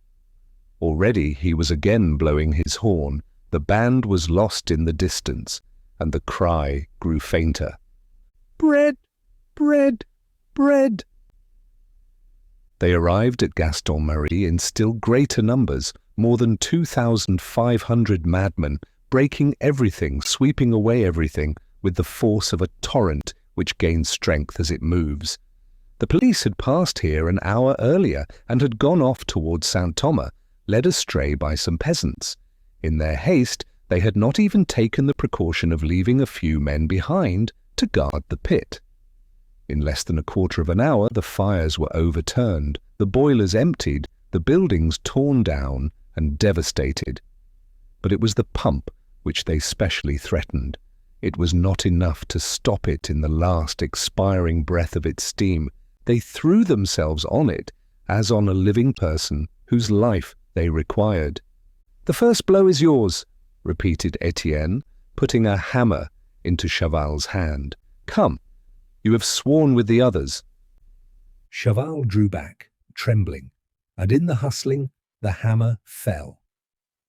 Already he was again blowing his horn, the band was lost in the distance, and the cry grew fainter. "Bread! Bread! Bread!" They arrived at Gaston-Marie in still greater numbers, more than 2,500 madmen, breaking everything, sweeping away everything, with the force of a torrent which gains strength as it moves. The police had passed here an hour earlier and had gone off towards Saint-Thomas, led astray by some peasants. In their haste, they had not even taken the precaution of leaving a few men behind to guard the pit. In less than a quarter of an hour, the fires were overturned, the boilers emptied, the buildings torn down and devastated. But it was the pump which they specially threatened. It was not enough to stop it in the last expiring breath of its steam. They threw themselves on it as on a living person whose life they required. "The first blow is yours," repeated Étienne, putting a hammer into Chaval's hand. "Come, you have sworn with the others." Chaval drew back, trembling, and in the hustling the hammer fell,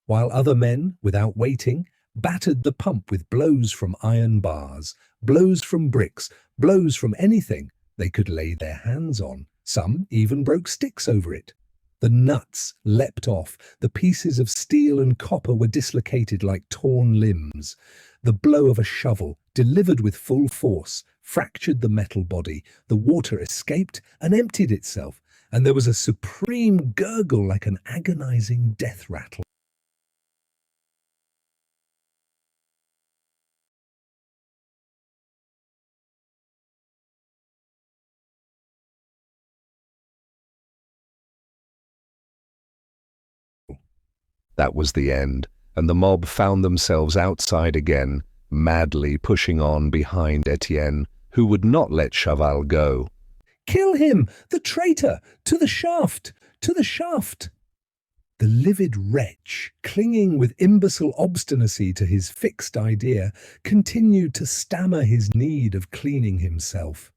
while other men, without waiting, battered the pump with blows from iron bars, blows from bricks, blows from anything they could lay their hands on. Some even broke sticks over it. The nuts leapt off, the pieces of steel and copper were dislocated like torn limbs. The blow of a shovel, delivered with full force, fractured the metal body, the water escaped and emptied itself, and there was a supreme gurgle like an agonizing death rattle. That was the end, and the mob found themselves outside again, madly pushing on behind Étienne, who would not let Chaval go. "Kill him! The traitor! To the shaft! To the shaft!" The livid wretch, clinging with imbecile obstinacy to his fixed idea, continued to stammer his need of cleaning himself.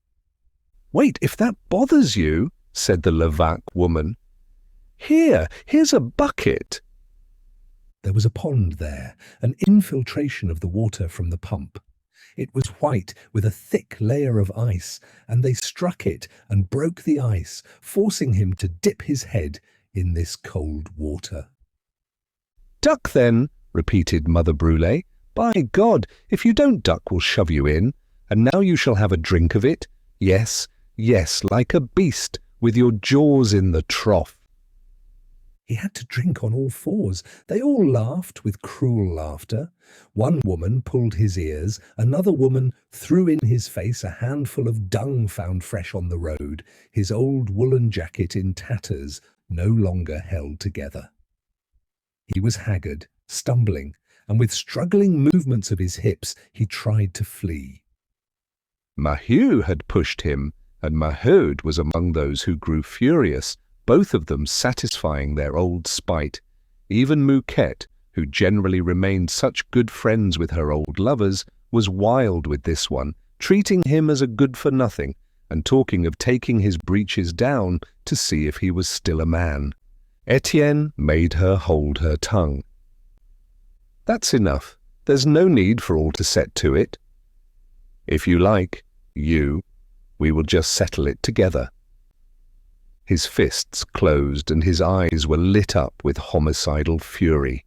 "Wait, if that bothers you," said the Levaque woman. Here's a bucket." There was a pond there, an infiltration of the water from the pump. It was white with a thick layer of ice, and they struck it and broke the ice, forcing him to dip his head in this cold water. "Duck then," repeated Mother Brûlé. "By God, if you don't duck, we'll shove you in, and now you shall have a drink of it. Yes, yes, like a beast, with your jaws in the trough." He had to drink on all fours. They all laughed with cruel laughter. One woman pulled his ears, another woman threw in his face a handful of dung found fresh on the road, his old woolen jacket in tatters, no longer held together. He was haggard, stumbling, and with struggling movements of his hips, he tried to flee. Maheu had pushed him, and Maheu was among those who grew furious, both of them satisfying their old spite. Even Mouquette, who generally remained such good friends with her old lovers, was wild with this one, treating him as a good-for-nothing, and talking of taking his breeches down to see if he was still a man. Étienne made her hold her tongue. "That's enough. There's no need for all to set to it. If you like, we will just settle it together." His fists closed and his eyes were lit up with homicidal fury.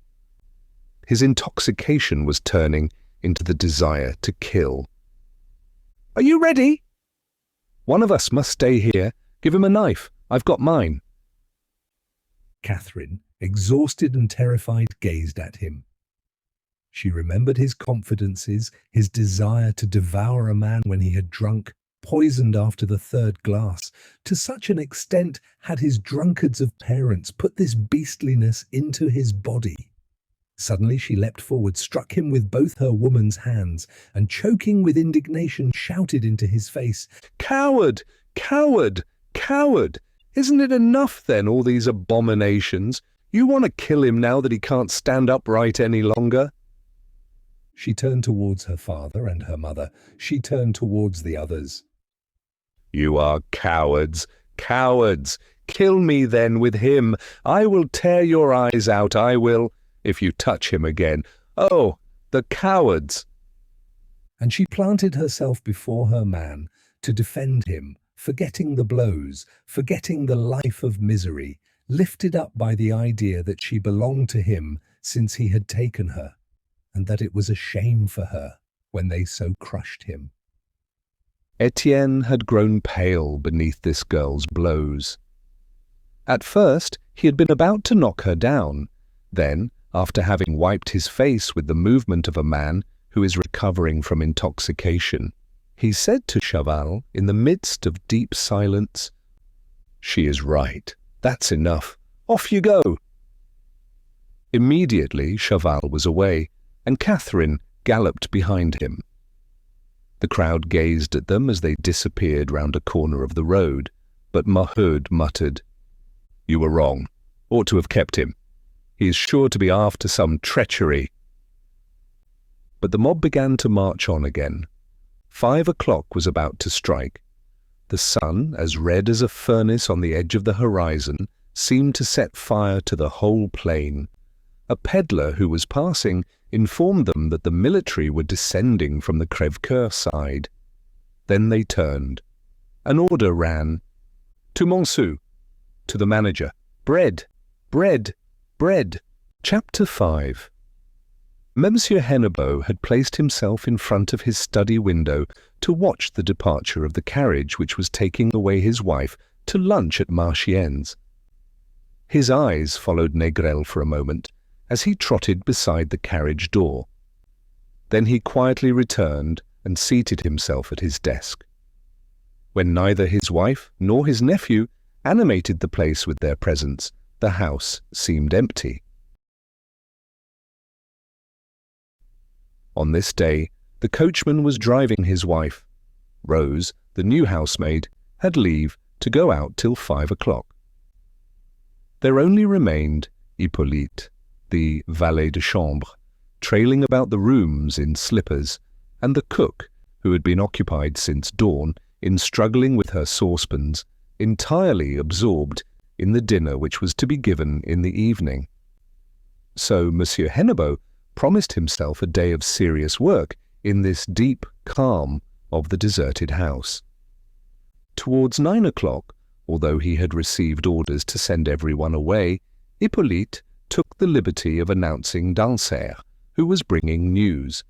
His intoxication was turning into the desire to kill. "Are you ready?" "One of us must stay here. Give him a knife. I've got mine." Catherine, exhausted and terrified, gazed at him. She remembered his confidences, his desire to devour a man when he had drunk, poisoned after the third glass. To such an extent had his drunkards of parents put this beastliness into his body. Suddenly she leapt forward, struck him with both her woman's hands, and choking with indignation shouted into his face, "Coward! Coward! Coward! Isn't it enough then, all these abominations? You want to kill him now that he can't stand upright any longer?" She turned towards her father and her mother. She turned towards the others. "You are cowards, cowards! Kill me then with him. I will tear your eyes out, I will, if you touch him again. Oh, the cowards!" And she planted herself before her man to defend him, forgetting the blows, forgetting the life of misery, lifted up by the idea that she belonged to him since he had taken her, and that it was a shame for her when they so crushed him. Étienne had grown pale beneath this girl's blows. At first, he had been about to knock her down. Then, after having wiped his face with the movement of a man who is recovering from intoxication, he said to Chaval, in the midst of deep silence, "She is right. That's enough. Off you go." Immediately, Chaval was away, and Catherine galloped behind him. The crowd gazed at them as they disappeared round a corner of the road, but Maheu muttered, "You were wrong. Ought to have kept him. He is sure to be after some treachery." But the mob began to march on again. 5 o'clock was about to strike. The sun, as red as a furnace on the edge of the horizon, seemed to set fire to the whole plain. A peddler who was passing informed them that the military were descending from the Crèvecoeur side. Then they turned. An order ran, "To Montsou," to the manager, "Bread, bread, bread." Chapter 5. Monsieur Hennebeau had placed himself in front of his study window to watch the departure of the carriage which was taking away his wife to lunch at Marchiennes. His eyes followed Négrel for a moment, as he trotted beside the carriage door. Then he quietly returned and seated himself at his desk. When neither his wife nor his nephew animated the place with their presence, the house seemed empty. On this day, the coachman was driving his wife. Rose, the new housemaid, had leave to go out till 5 o'clock. There only remained Hippolyte, the valet de chambre, trailing about the rooms in slippers, and the cook, who had been occupied since dawn in struggling with her saucepans, entirely absorbed in the dinner which was to be given in the evening. So Monsieur Hennebeau promised himself a day of serious work in this deep calm of the deserted house. Towards 9 o'clock, although he had received orders to send everyone away, Hippolyte took the liberty of announcing Dansaert, who was bringing news.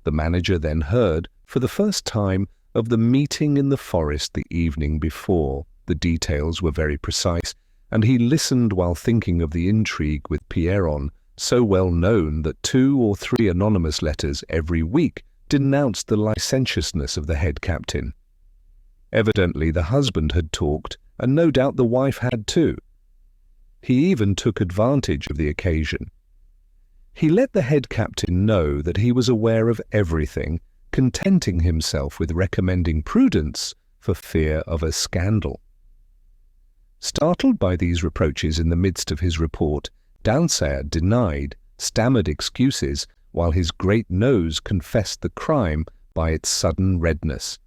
The manager then heard, for the first time, of the meeting in the forest the evening before. The details were very precise, and he listened while thinking of the intrigue with Pierron, so well known that 2 or 3 anonymous letters every week denounced the licentiousness of the head captain. Evidently the husband had talked, and no doubt the wife had too. He even took advantage of the occasion. He let the head captain know that he was aware of everything, contenting himself with recommending prudence for fear of a scandal. Startled by these reproaches in the midst of his report, Dansaert denied, stammered excuses, while his great nose confessed the crime by its sudden redness.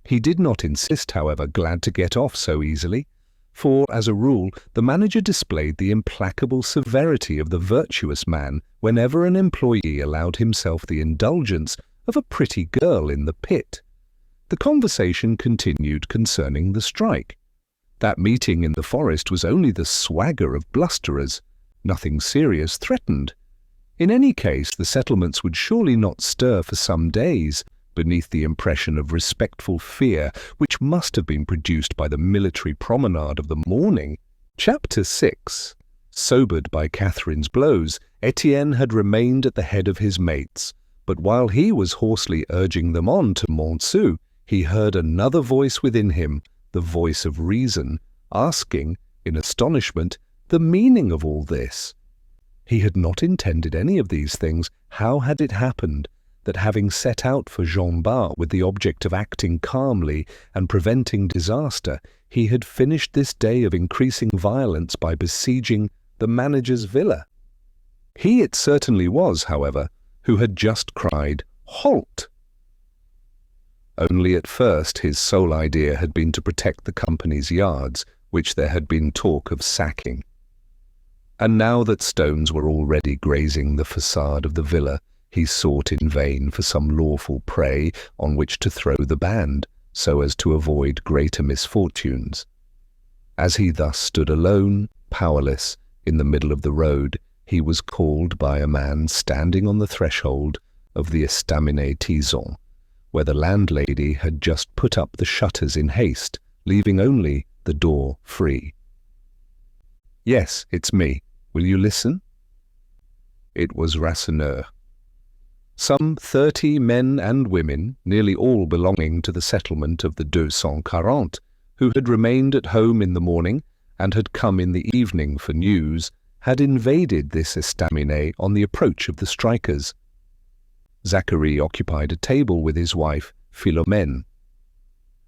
He did not insist, however, glad to get off so easily, for, as a rule, the manager displayed the implacable severity of the virtuous man whenever an employee allowed himself the indulgence of a pretty girl in the pit. The conversation continued concerning the strike. That meeting in the forest was only the swagger of blusterers. Nothing serious threatened. In any case, the settlements would surely not stir for some days, beneath the impression of respectful fear which must have been produced by the military promenade of the morning. Chapter 6. Sobered by Catherine's blows, Étienne had remained at the head of his mates, but while he was hoarsely urging them on to Montsou, he heard another voice within him, the voice of reason, asking, in astonishment, the meaning of all this. He had not intended any of these things. How had it happened that, having set out for Jean Bart with the object of acting calmly and preventing disaster, he had finished this day of increasing violence by besieging the manager's villa? He it certainly was, however, who had just cried, "Halt!" Only at first his sole idea had been to protect the company's yards, which there had been talk of sacking. And now that stones were already grazing the facade of the villa, he sought in vain for some lawful prey on which to throw the band, so as to avoid greater misfortunes. As he thus stood alone, powerless, in the middle of the road, he was called by a man standing on the threshold of the estaminet Tison, where the landlady had just put up the shutters in haste, leaving only the door free. "Yes, it's me. Will you listen?" It was Rasseneur. Some 30 men and women, nearly all belonging to the settlement of the 240, who had remained at home in the morning and had come in the evening for news, had invaded this estaminet on the approach of the strikers. Zachary occupied a table with his wife, Philomène.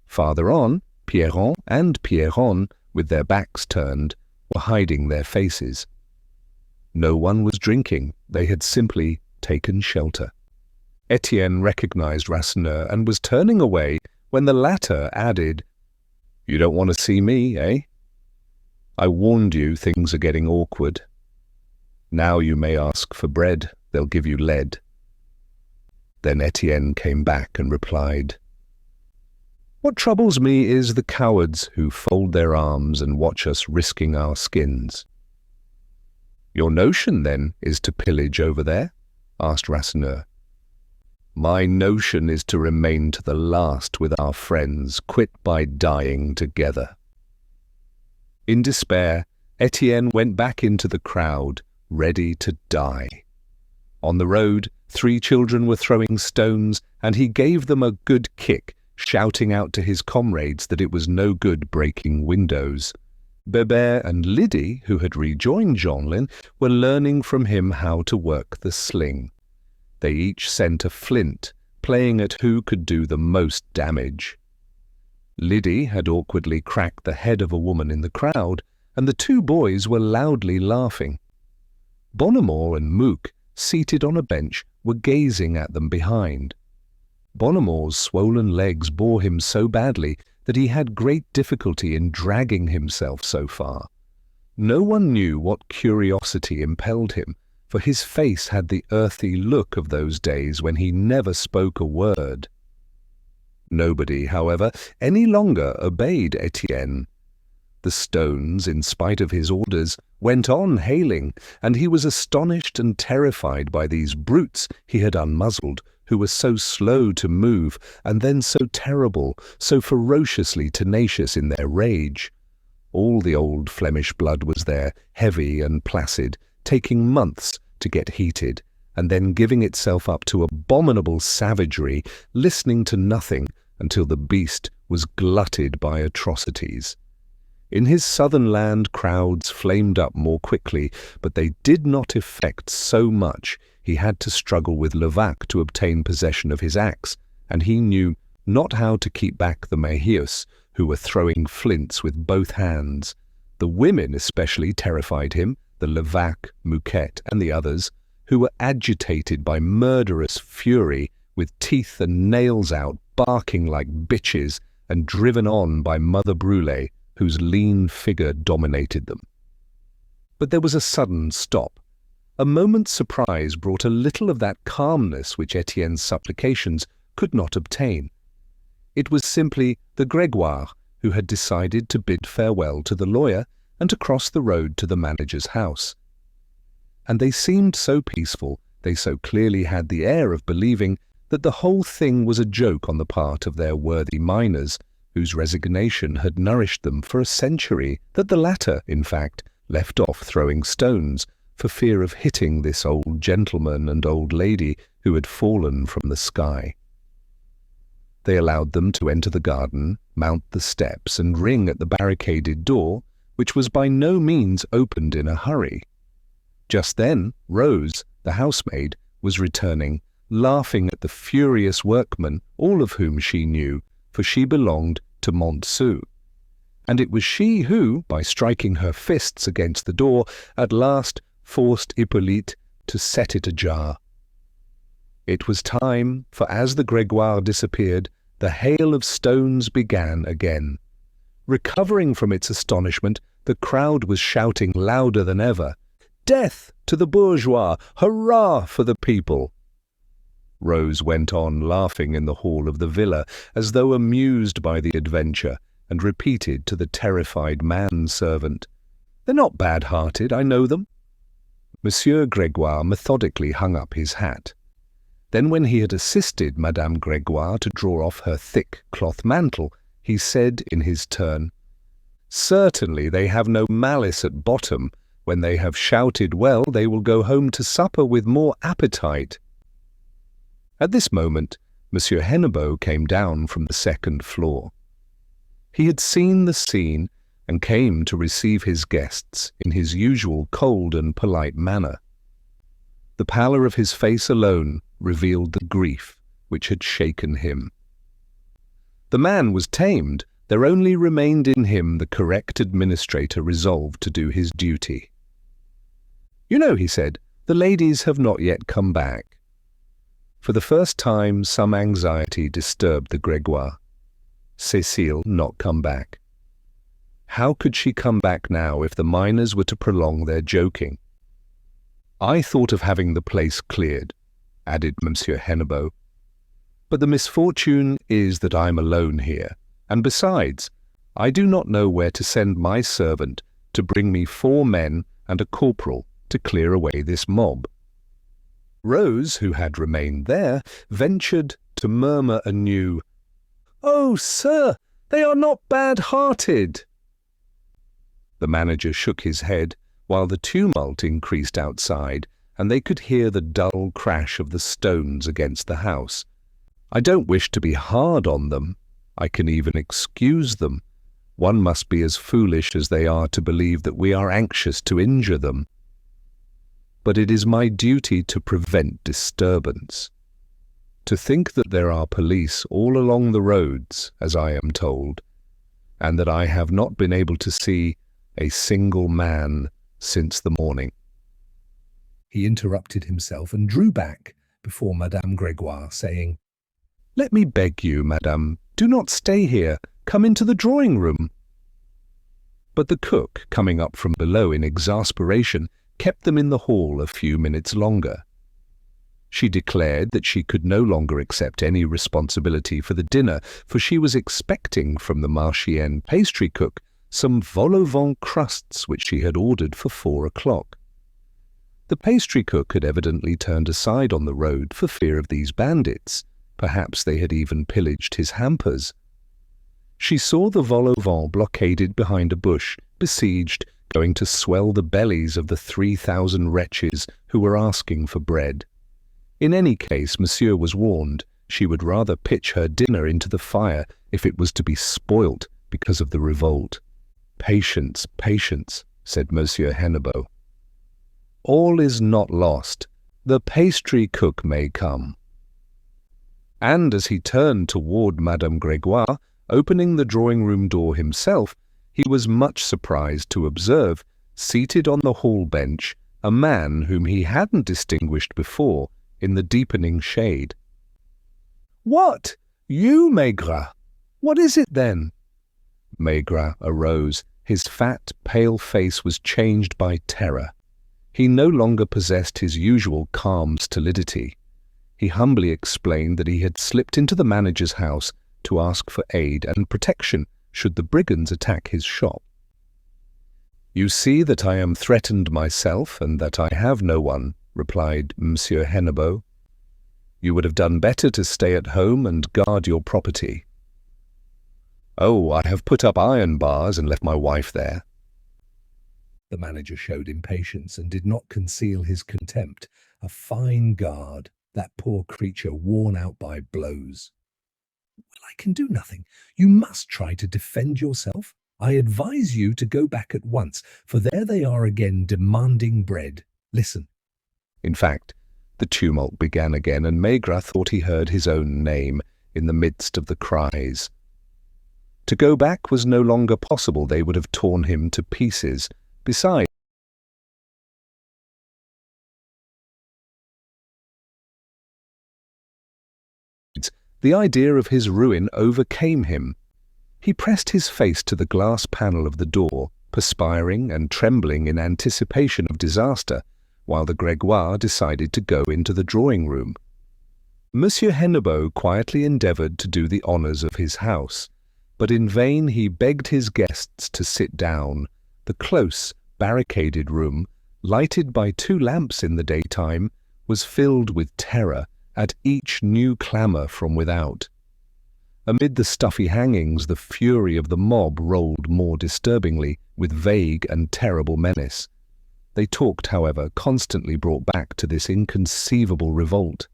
Farther on, Pierron and Pierron, with their backs turned, were hiding their faces. No one was drinking. They had simply taken shelter. Étienne recognized Rasseneur and was turning away when the latter added, "You don't want to see me, eh? I warned you things are getting awkward. Now you may ask for bread. They'll give you lead." Then Étienne came back and replied, "What troubles me is the cowards who fold their arms and watch us risking our skins." "Your notion, then, is to pillage over there?" asked Rasseneur. "My notion is to remain to the last with our friends, quit by dying together." In despair, Étienne went back into the crowd, ready to die. On the road, 3 children were throwing stones, and he gave them a good kick, shouting out to his comrades that it was no good breaking windows. Bébert and Lydie, who had rejoined Jeanlin, were learning from him how to work the sling. They each sent a flint, playing at who could do the most damage. Lydie had awkwardly cracked the head of a woman in the crowd, and the two boys were loudly laughing. Bonnemort and Mook, seated on a bench, were gazing at them behind. Bonnemort's swollen legs bore him so badly that he had great difficulty in dragging himself so far. No one knew what curiosity impelled him, for his face had the earthy look of those days when he never spoke a word. Nobody, however, any longer obeyed Étienne. The stones, in spite of his orders, went on hailing, and he was astonished and terrified by these brutes he had unmuzzled, who were so slow to move, and then so terrible, so ferociously tenacious in their rage. All the old Flemish blood was there, heavy and placid, taking months to get heated, and then giving itself up to abominable savagery, listening to nothing until the beast was glutted by atrocities. In his southern land crowds flamed up more quickly, but they did not effect so much. He had to struggle with Levaque to obtain possession of his axe, and he knew not how to keep back the Maheus, who were throwing flints with both hands. The women especially terrified him, the Levaque, Mouquet, and the others, who were agitated by murderous fury, with teeth and nails out, barking like bitches, and driven on by Mother Brûlé, whose lean figure dominated them. But there was a sudden stop. A moment's surprise brought a little of that calmness which Étienne's supplications could not obtain. It was simply the Grégoire, who had decided to bid farewell to the lawyer and to cross the road to the manager's house. And they seemed so peaceful, they so clearly had the air of believing that the whole thing was a joke on the part of their worthy miners, whose resignation had nourished them for a century, that the latter, in fact, left off throwing stones for fear of hitting this old gentleman and old lady who had fallen from the sky. They allowed them to enter the garden, mount the steps, and ring at the barricaded door, which was by no means opened in a hurry. Just then, Rose, the housemaid, was returning, laughing at the furious workmen, all of whom she knew, for she belonged to Montsou. And it was she who, by striking her fists against the door, at last forced Hippolyte to set it ajar. It was time, for as the Grégoire disappeared, the hail of stones began again. Recovering from its astonishment, the crowd was shouting louder than ever, "Death to the bourgeois! Hurrah for the people!" Rose went on laughing in the hall of the villa, as though amused by the adventure, and repeated to the terrified manservant, "They're not bad-hearted, I know them." Monsieur Grégoire methodically hung up his hat. Then, when he had assisted Madame Grégoire to draw off her thick cloth mantle, he said in his turn, "Certainly they have no malice at bottom. When they have shouted well, they will go home to supper with more appetite." At this moment, Monsieur Hennebeau came down from the second floor. He had seen the scene and came to receive his guests in his usual cold and polite manner. The pallor of his face alone revealed the grief which had shaken him. The man was tamed. There only remained in him the correct administrator resolved to do his duty. "You know," he said, "the ladies have not yet come back." For the first time some anxiety disturbed the Grégoire. Cécile not come back. How could she come back now if the miners were to prolong their joking? "I thought of having the place cleared," added Monsieur Hennebeau. "But the misfortune is that I'm alone here, and besides, I do not know where to send my servant to bring me 4 men and a corporal to clear away this mob." Rose, who had remained there, ventured to murmur anew, "Oh, sir, they are not bad-hearted." The manager shook his head, while the tumult increased outside, and they could hear the dull crash of the stones against the house. "I don't wish to be hard on them. I can even excuse them. One must be as foolish as they are to believe that we are anxious to injure them." but it is my duty to prevent disturbance. To think that there are police all along the roads, as I am told, and that I have not been able to see a single man since the morning." He interrupted himself and drew back before Madame Grégoire, saying, "Let me beg you, madame, do not stay here. Come into the drawing-room." But the cook, coming up from below in exasperation, kept them in the hall a few minutes longer. She declared that she could no longer accept any responsibility for the dinner, for she was expecting from the Marchienne pastry cook some vol au vent crusts which she had ordered for 4 o'clock. The pastry cook had evidently turned aside on the road for fear of these bandits. Perhaps they had even pillaged his hampers. She saw the vol au vent blockaded behind a bush, besieged, going to swell the bellies of the 3,000 wretches who were asking for bread. In any case, Monsieur was warned she would rather pitch her dinner into the fire if it was to be spoilt because of the revolt. "Patience, patience," said Monsieur Hennebeau. "All is not lost. The pastry cook may come." And as he turned toward Madame Grégoire, opening the drawing-room door himself, he was much surprised to observe, seated on the hall bench, a man whom he hadn't distinguished before in the deepening shade. "What? You, Maigrat? What is it, then?" Maigrat arose. His fat, pale face was changed by terror. He no longer possessed his usual calm stolidity. He humbly explained that he had slipped into the manager's house to ask for aid and protection should the brigands attack his shop. "You see that I am threatened myself and that I have no one," replied Monsieur Hennebeau. "You would have done better to stay at home and guard your property." "Oh, I have put up iron bars and left my wife there." The manager showed impatience and did not conceal his contempt. A fine guard, that poor creature worn out by blows. "Well, I can do nothing. You must try to defend yourself. I advise you to go back at once, for there they are again demanding bread. Listen." In fact, the tumult began again, and Maigrat thought he heard his own name in the midst of the cries. To go back was no longer possible. They would have torn him to pieces. Besides, the idea of his ruin overcame him. He pressed his face to the glass panel of the door, perspiring and trembling in anticipation of disaster, while the Grégoire decided to go into the drawing-room. Monsieur Hennebeau quietly endeavoured to do the honours of his house, but in vain he begged his guests to sit down. The close, barricaded room, lighted by 2 lamps in the daytime, was filled with terror at each new clamour from without. Amid the stuffy hangings, the fury of the mob rolled more disturbingly, with vague and terrible menace. They talked, however, constantly brought back to this inconceivable revolt.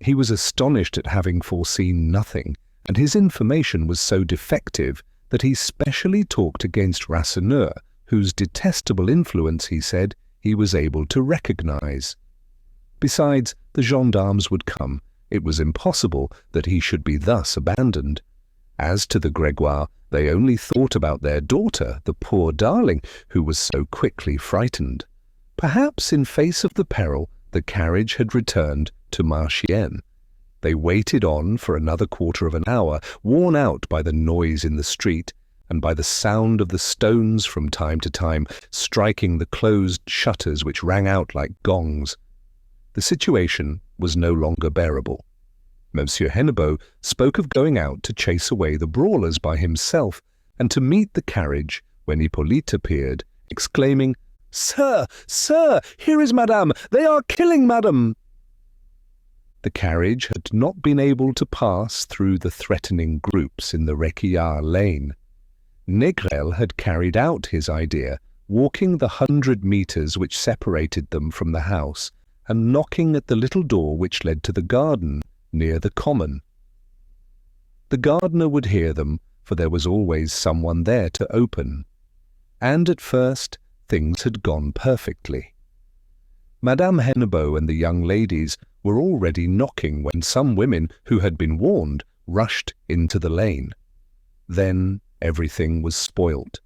He was astonished at having foreseen nothing, and his information was so defective that he specially talked against Rasseneur, whose detestable influence, he said, he was able to recognize. Besides, the gendarmes would come. It was impossible that he should be thus abandoned. As to the Grégoire, they only thought about their daughter, the poor darling, who was so quickly frightened. Perhaps in face of the peril, the carriage had returned to Marchienne. They waited on for another quarter of an hour, worn out by the noise in the street, and by the sound of the stones from time to time striking the closed shutters which rang out like gongs. The situation was no longer bearable. Monsieur Hennebeau spoke of going out to chase away the brawlers by himself, and to meet the carriage when Hippolyte appeared, exclaiming, "Sir, sir, here is Madame! They are killing Madame!" The carriage had not been able to pass through the threatening groups in the Réquillart lane. Négrel had carried out his idea, walking the 100 meters which separated them from the house, and knocking at the little door which led to the garden near the common. The gardener would hear them, for there was always someone there to open. And at first things had gone perfectly. Madame Hennebeau and the young ladies were already knocking when some women who had been warned rushed into the lane. Then everything was spoilt.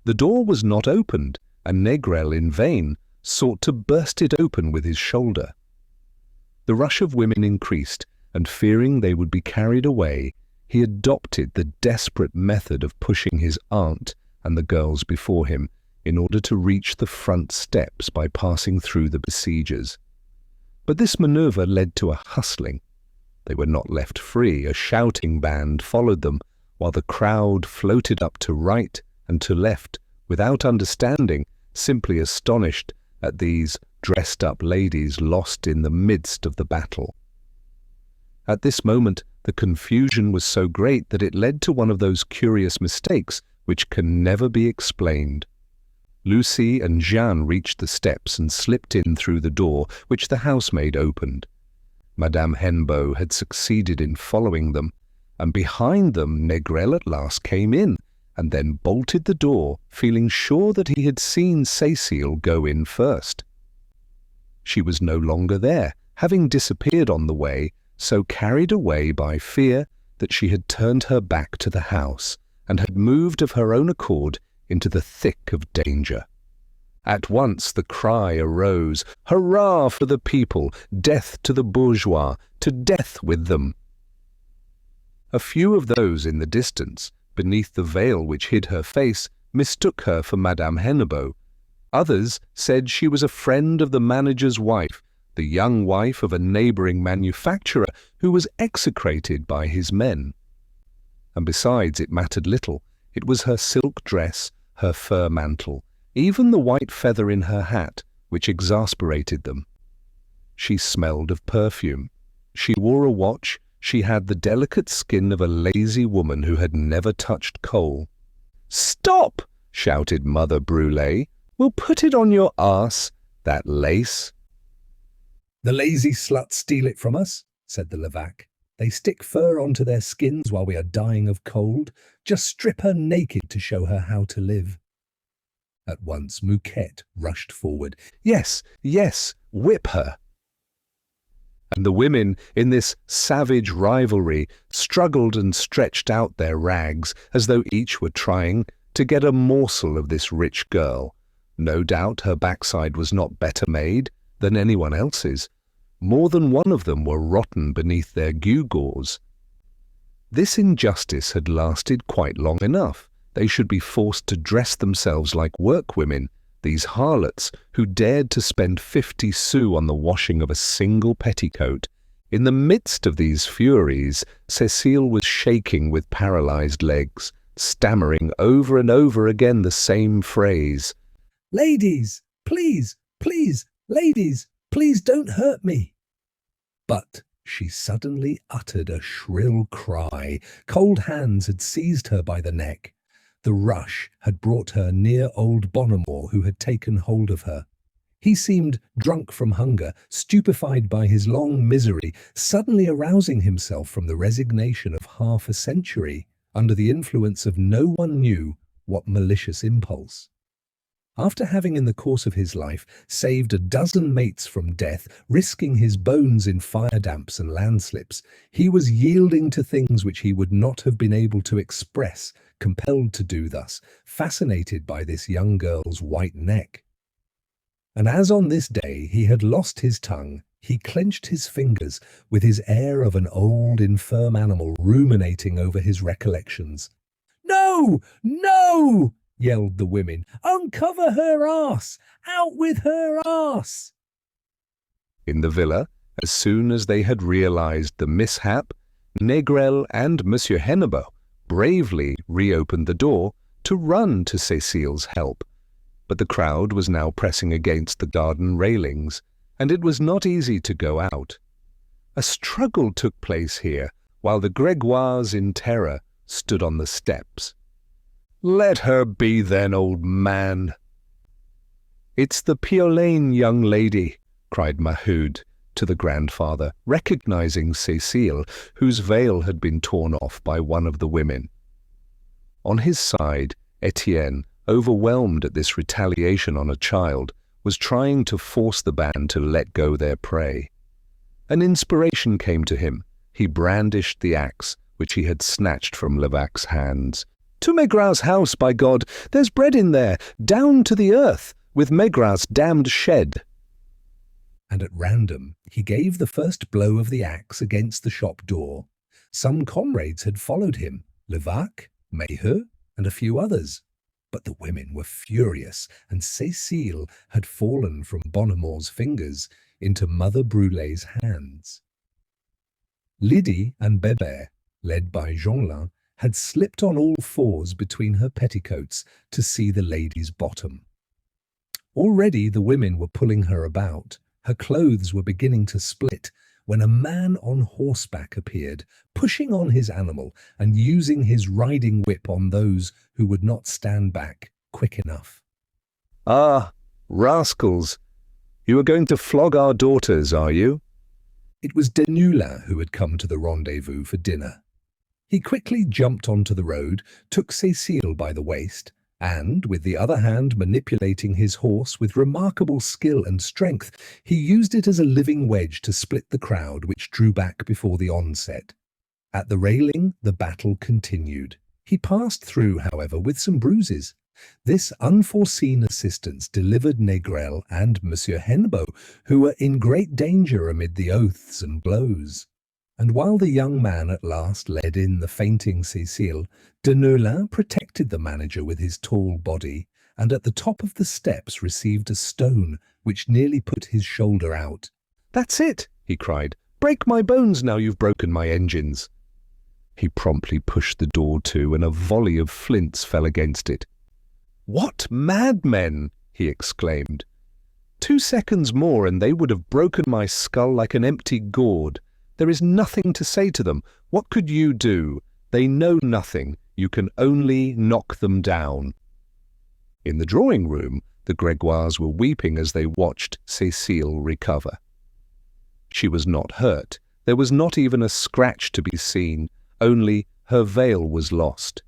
The door was not opened, and Négrel in vain sought to burst it open with his shoulder. The rush of women increased, and fearing they would be carried away, he adopted the desperate method of pushing his aunt and the girls before him in order to reach the front steps by passing through the besiegers. But this maneuver led to a hustling. They were not left free. A shouting band followed them, while the crowd floated up to right and to left, without understanding, simply astonished at these dressed-up ladies lost in the midst of the battle. At this moment, the confusion was so great that it led to one of those curious mistakes which can never be explained. Lucie and Jeanne reached the steps and slipped in through the door, which the housemaid opened. Madame Hennebeau had succeeded in following them, and behind them Négrel at last came in, and then bolted the door, feeling sure that he had seen Cécile go in first. She was no longer there, having disappeared on the way, so carried away by fear that she had turned her back to the house, and had moved of her own accord into the thick of danger. At once the cry arose, "Hurrah for the people! Death to the bourgeois! To death with them!" A few of those in the distance, beneath the veil which hid her face, mistook her for Madame Hennebeau. Others said she was a friend of the manager's wife, the young wife of a neighbouring manufacturer who was execrated by his men. And besides, it mattered little. It was her silk dress, her fur mantle, even the white feather in her hat, which exasperated them. She smelled of perfume. She wore a watch. She had the delicate skin of a lazy woman who had never touched coal. "Stop!" shouted Mother Brûlé. "We'll put it on your arse, that lace." "The lazy sluts steal it from us," said the Levaque. "They stick fur onto their skins while we are dying of cold. Just strip her naked to show her how to live." At once Mouquette rushed forward. "Yes, yes, whip her." And the women, in this savage rivalry, struggled and stretched out their rags as though each were trying to get a morsel of this rich girl. No doubt her backside was not better made than anyone else's. More than one of them were rotten beneath their gewgaws. This injustice had lasted quite long enough. They should be forced to dress themselves like workwomen, these harlots who dared to spend 50 sous on the washing of a single petticoat. In the midst of these furies, Cécile was shaking with paralyzed legs, stammering over and over again the same phrase. "Ladies, please, please, ladies, please don't hurt me." But she suddenly uttered a shrill cry. Cold hands had seized her by the neck. The rush had brought her near old Bonnemort, who had taken hold of her. He seemed drunk from hunger, stupefied by his long misery, suddenly arousing himself from the resignation of half a century, under the influence of no one knew what malicious impulse. After having in the course of his life saved a dozen mates from death, risking his bones in fire damps and landslips, he was yielding to things which he would not have been able to express, compelled to do thus, fascinated by this young girl's white neck. And as on this day he had lost his tongue, he clenched his fingers with his air of an old infirm animal ruminating over his recollections. "No! No!" yelled the women. "Uncover her arse! Out with her arse!" In the villa, as soon as they had realized the mishap, Négrel and Monsieur Hennebeau bravely reopened the door to run to Cécile's help. But the crowd was now pressing against the garden railings, and it was not easy to go out. A struggle took place here, while the Grégoires in terror stood on the steps. "Let her be then, old man." "It's the Piolaine young lady," cried Maheu to the grandfather, recognizing Cécile, whose veil had been torn off by one of the women. On his side, Étienne, overwhelmed at this retaliation on a child, was trying to force the band to let go their prey. An inspiration came to him. He brandished the axe, which he had snatched from Levac's hands. "To Maigrat's house, by God! There's bread in there! Down to the earth, with Maigrat's damned shed!" And at random he gave the first blow of the axe against the shop door. Some comrades had followed him, Levac, Maheu, and a few others. But the women were furious, and Cécile had fallen from Bonnemont's fingers into Mother Brulé's hands. Lydie and Bébert, led by Jeanlin, had slipped on all fours between her petticoats to see the lady's bottom. Already the women were pulling her about. Her clothes were beginning to split when a man on horseback appeared, pushing on his animal and using his riding whip on those who would not stand back quick enough. "Ah, rascals! You are going to flog our daughters, are you?" It was Deneulin who had come to the rendezvous for dinner. He quickly jumped onto the road, took Cécile by the waist, and, with the other hand manipulating his horse with remarkable skill and strength, he used it as a living wedge to split the crowd which drew back before the onset. At the railing, the battle continued. He passed through, however, with some bruises. This unforeseen assistance delivered Négrel and Monsieur Hennebeau, who were in great danger amid the oaths and blows. And while the young man at last led in the fainting Cécile, Deneulin protected the manager with his tall body, and at the top of the steps received a stone which nearly put his shoulder out. "That's it!" he cried. "Break my bones now you've broken my engines." He promptly pushed the door to, and a volley of flints fell against it. "What madmen!" he exclaimed. "2 seconds more and they would have broken my skull like an empty gourd. There is nothing to say to them. What could you do? They know nothing. You can only knock them down." In the drawing room, the Grégoires were weeping as they watched Cécile recover. She was not hurt. There was not even a scratch to be seen, only her veil was lost.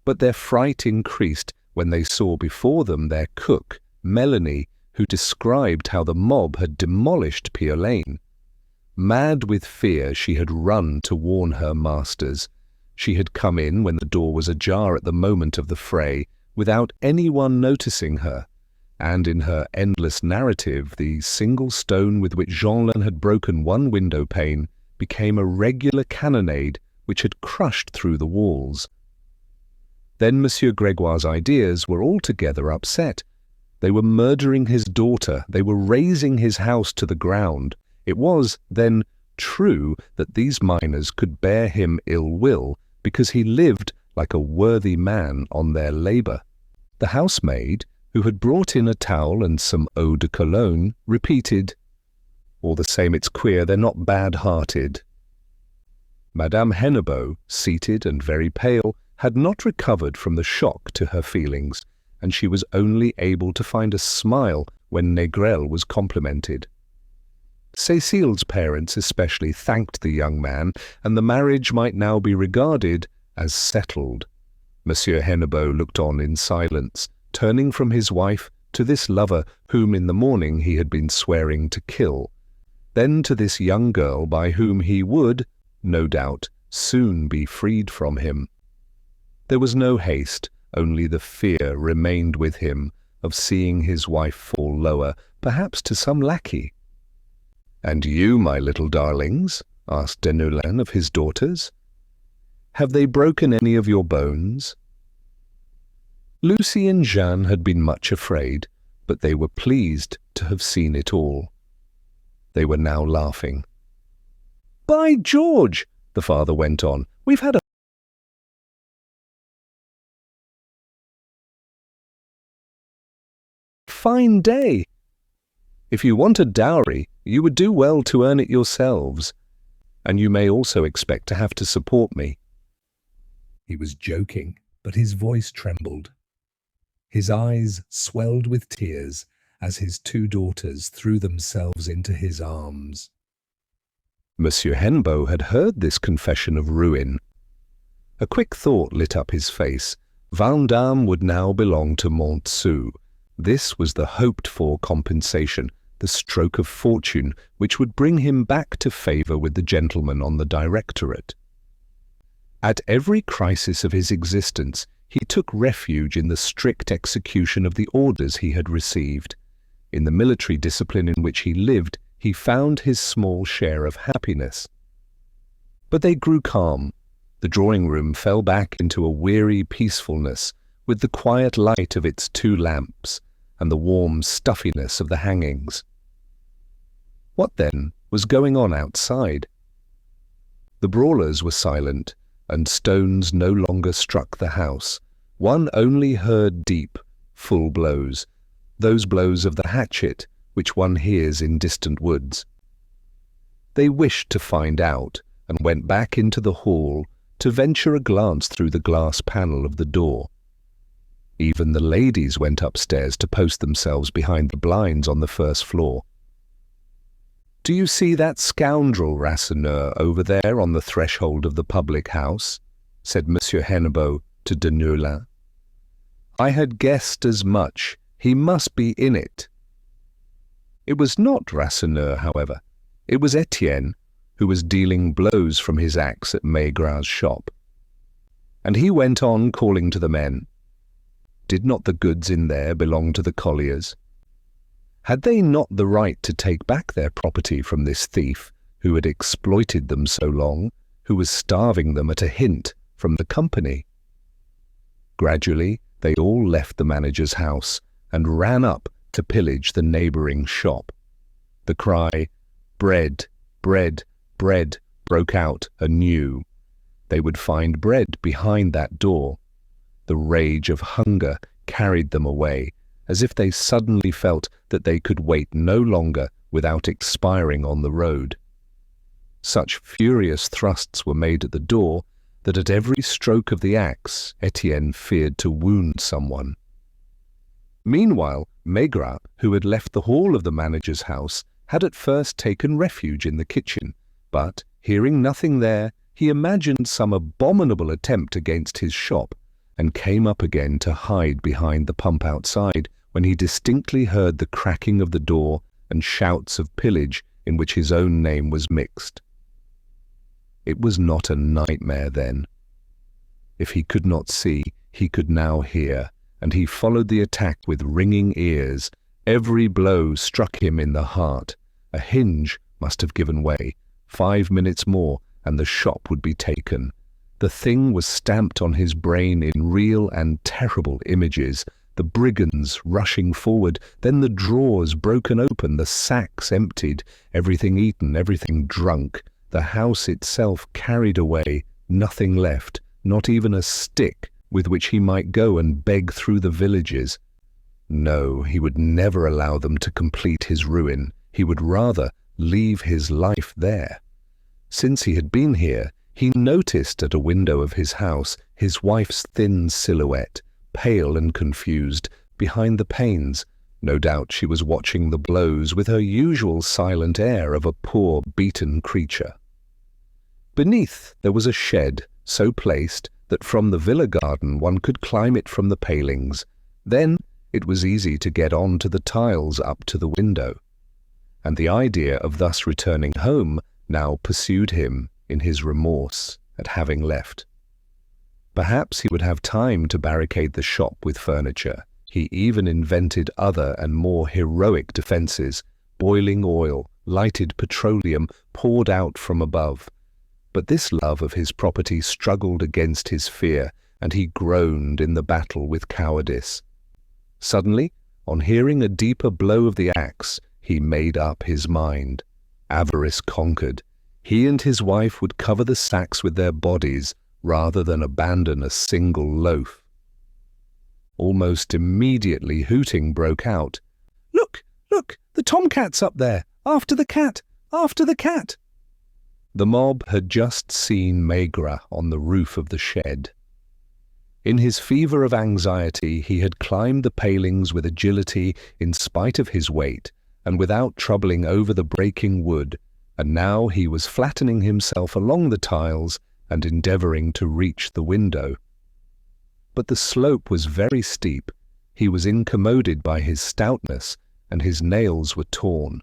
But their fright increased when they saw before them their cook, Mélanie, who described how the mob had demolished Piolaine. Mad with fear, she had run to warn her masters. She had come in when the door was ajar at the moment of the fray, without anyone noticing her, and in her endless narrative, the single stone with which Jeanlin had broken one window pane became a regular cannonade which had crushed through the walls. Then Monsieur Grégoire's ideas were altogether upset. They were murdering his daughter. They were razing his house to the ground. It was, then, true that these miners could bear him ill will because he lived like a worthy man on their labour. The housemaid, who had brought in a towel and some eau de cologne, repeated, "All the same, it's queer, they're not bad-hearted." Madame Hennebeau, seated and very pale, had not recovered from the shock to her feelings, and she was only able to find a smile when Négrel was complimented. Cécile's parents especially thanked the young man, and the marriage might now be regarded as settled. Monsieur Hennebeau looked on in silence, turning from his wife to this lover whom in the morning he had been swearing to kill, then to this young girl by whom he would, no doubt, soon be freed from him. There was no haste, only the fear remained with him of seeing his wife fall lower, perhaps to some lackey. "And you, my little darlings?" asked Deneulin of his daughters. "Have they broken any of your bones?" Lucie and Jeanne had been much afraid, but they were pleased to have seen it all. They were now laughing. "By George," the father went on, "we've had a fine day. If you want a dowry, you would do well to earn it yourselves, and you may also expect to have to support me." He was joking, but his voice trembled. His eyes swelled with tears as his 2 daughters threw themselves into his arms. Monsieur Hennebeau had heard this confession of ruin. A quick thought lit up his face. Vandame would now belong to Montsou. This was the hoped-for compensation, the stroke of fortune which would bring him back to favour with the gentleman on the directorate. At every crisis of his existence, he took refuge in the strict execution of the orders he had received. In the military discipline in which he lived, he found his small share of happiness. But they grew calm. The drawing-room fell back into a weary peacefulness, with the quiet light of its 2 lamps and the warm stuffiness of the hangings. What, then, was going on outside? The brawlers were silent, and stones no longer struck the house. One only heard deep, full blows, those blows of the hatchet which one hears in distant woods. They wished to find out, and went back into the hall to venture a glance through the glass panel of the door. Even the ladies went upstairs to post themselves behind the blinds on the first floor. "Do you see that scoundrel Rasseneur over there on the threshold of the public house?" said Monsieur Hennebeau to de Neulin. "I had guessed as much. He must be in it." It was not Rasseneur, however. It was Étienne, who was dealing blows from his axe at Maigrat's shop. And he went on calling to the men. Did not the goods in there belong to the colliers? Had they not the right to take back their property from this thief, who had exploited them so long, who was starving them at a hint from the company? Gradually, they all left the manager's house and ran up to pillage the neighbouring shop. The cry, "Bread, bread, bread," broke out anew. They would find bread behind that door. The rage of hunger carried them away, as if they suddenly felt that they could wait no longer without expiring on the road. Such furious thrusts were made at the door that at every stroke of the axe Étienne feared to wound someone. Meanwhile, Maigrat, who had left the hall of the manager's house, had at first taken refuge in the kitchen, but, hearing nothing there, he imagined some abominable attempt against his shop, and came up again to hide behind the pump outside, when he distinctly heard the cracking of the door and shouts of pillage in which his own name was mixed. It was not a nightmare then. If he could not see, he could now hear, and he followed the attack with ringing ears. Every blow struck him in the heart. A hinge must have given way. 5 minutes more, and the shop would be taken. The thing was stamped on his brain in real and terrible images. The brigands rushing forward, then the drawers broken open, the sacks emptied, everything eaten, everything drunk, the house itself carried away, nothing left, not even a stick with which he might go and beg through the villages. No, he would never allow them to complete his ruin. He would rather leave his life there. Since he had been here, he noticed at a window of his house his wife's thin silhouette, pale and confused, behind the panes. No doubt she was watching the blows with her usual silent air of a poor, beaten creature. Beneath there was a shed, so placed that from the villa garden one could climb it from the palings. Then it was easy to get on to the tiles up to the window. And the idea of thus returning home now pursued him in his remorse at having left. Perhaps he would have time to barricade the shop with furniture. He even invented other and more heroic defences, boiling oil, lighted petroleum poured out from above. But this love of his property struggled against his fear, and he groaned in the battle with cowardice. Suddenly, on hearing a deeper blow of the axe, he made up his mind. Avarice conquered. He and his wife would cover the sacks with their bodies rather than abandon a single loaf. Almost immediately hooting broke out. "Look, look, the tomcat's up there! After the cat! After the cat!" The mob had just seen Maigrat on the roof of the shed. In his fever of anxiety, he had climbed the palings with agility in spite of his weight, and without troubling over the breaking wood, and now he was flattening himself along the tiles and endeavouring to reach the window. But the slope was very steep. He was incommoded by his stoutness, and his nails were torn.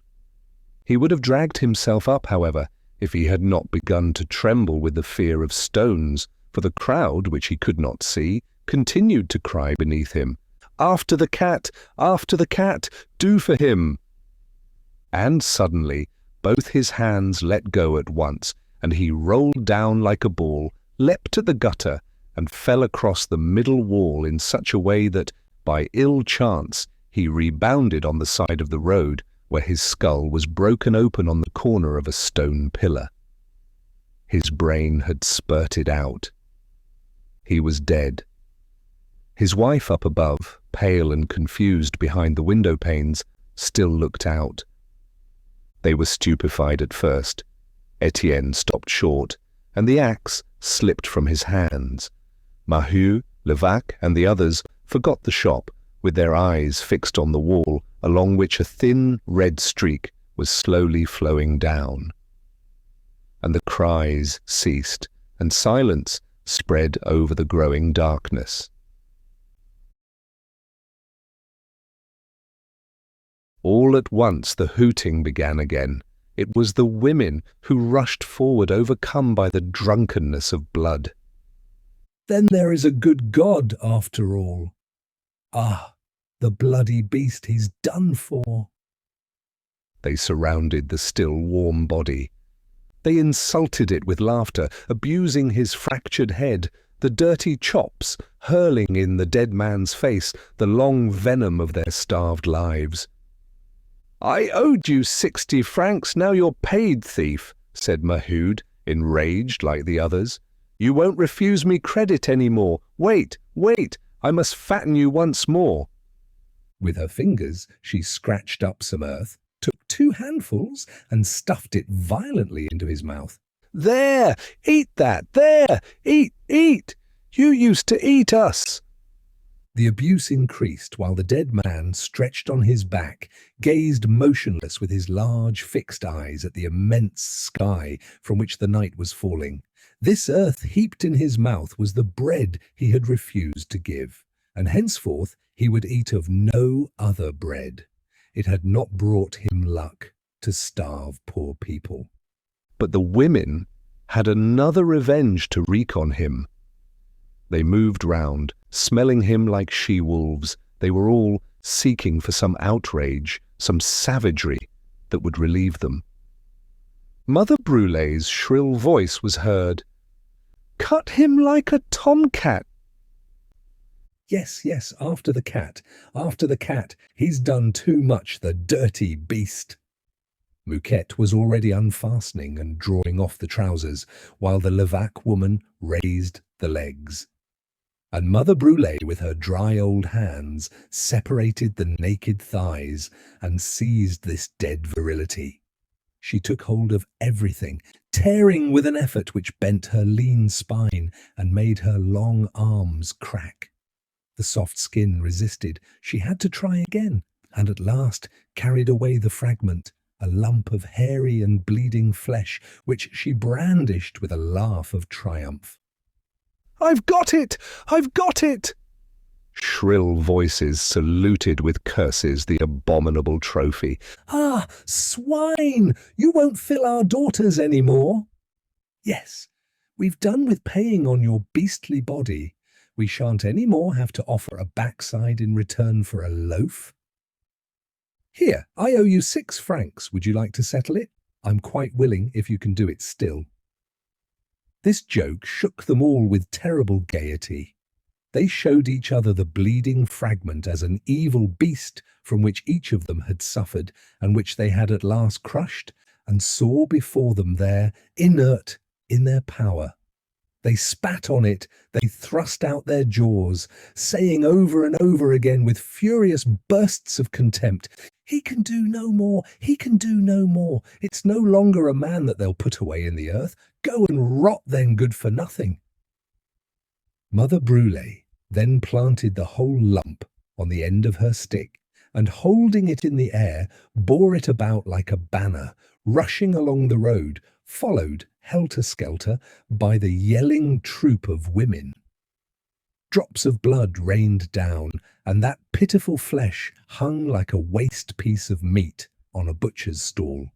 He would have dragged himself up, however, if he had not begun to tremble with the fear of stones, for the crowd, which he could not see, continued to cry beneath him, "After the cat! After the cat! Do for him!" And suddenly both his hands let go at once, and he rolled down like a ball, leapt to the gutter, and fell across the middle wall in such a way that, by ill chance, he rebounded on the side of the road, where his skull was broken open on the corner of a stone pillar. His brain had spurted out. He was dead. His wife up above, pale and confused behind the window panes, still looked out. They were stupefied at first. Étienne stopped short, and the axe slipped from his hands. Maheu, Levaque, and the others forgot the shop, with their eyes fixed on the wall, along which a thin red streak was slowly flowing down. And the cries ceased, and silence spread over the growing darkness. All at once the hooting began again. It was the women who rushed forward, overcome by the drunkenness of blood. Then there is a good God after all. Ah, the bloody beast he's done for. They surrounded the still warm body. They insulted it with laughter, abusing his fractured head, the dirty chops hurling in the dead man's face the long venom of their starved lives. "I owed you 60 francs, now you're paid, thief," said Maheu, enraged like the others. "You won't refuse me credit any more. Wait, wait, I must fatten you once more." With her fingers, she scratched up some earth, took 2 handfuls, and stuffed it violently into his mouth. "There! Eat that! There! Eat! Eat! You used to eat us!" The abuse increased while the dead man, stretched on his back, gazed motionless with his large fixed eyes at the immense sky from which the night was falling. This earth heaped in his mouth was the bread he had refused to give, and henceforth he would eat of no other bread. It had not brought him luck to starve poor people. But the women had another revenge to wreak on him. They moved round, smelling him like she-wolves. They were all seeking for some outrage, some savagery that would relieve them. Mother Brulé's shrill voice was heard. "Cut him like a tomcat!" Yes, yes, after the cat, after the cat. He's done too much, the dirty beast. Mouquette was already unfastening and drawing off the trousers, while the Levaque woman raised the legs. And Mother Brulé, with her dry old hands, separated the naked thighs and seized this dead virility. She took hold of everything, tearing with an effort which bent her lean spine and made her long arms crack. The soft skin resisted. She had to try again, and at last carried away the fragment, a lump of hairy and bleeding flesh, which she brandished with a laugh of triumph. "I've got it! I've got it!" Shrill voices saluted with curses the abominable trophy. "Ah, swine! You won't fill our daughters any more." "Yes, we've done with paying on your beastly body. We shan't any more have to offer a backside in return for a loaf. Here, I owe you 6 francs. Would you like to settle it? I'm quite willing if you can do it still." This joke shook them all with terrible gaiety. They showed each other the bleeding fragment as an evil beast from which each of them had suffered and which they had at last crushed, and saw before them there, inert in their power. They spat on it, they thrust out their jaws, saying over and over again with furious bursts of contempt, "He can do no more, he can do no more. It's no longer a man that they'll put away in the earth. Go and rot then, good for nothing." Mother Brulé then planted the whole lump on the end of her stick, and holding it in the air, bore it about like a banner, rushing along the road, followed helter-skelter by the yelling troop of women. Drops of blood rained down, and that pitiful flesh hung like a waste piece of meat on a butcher's stall.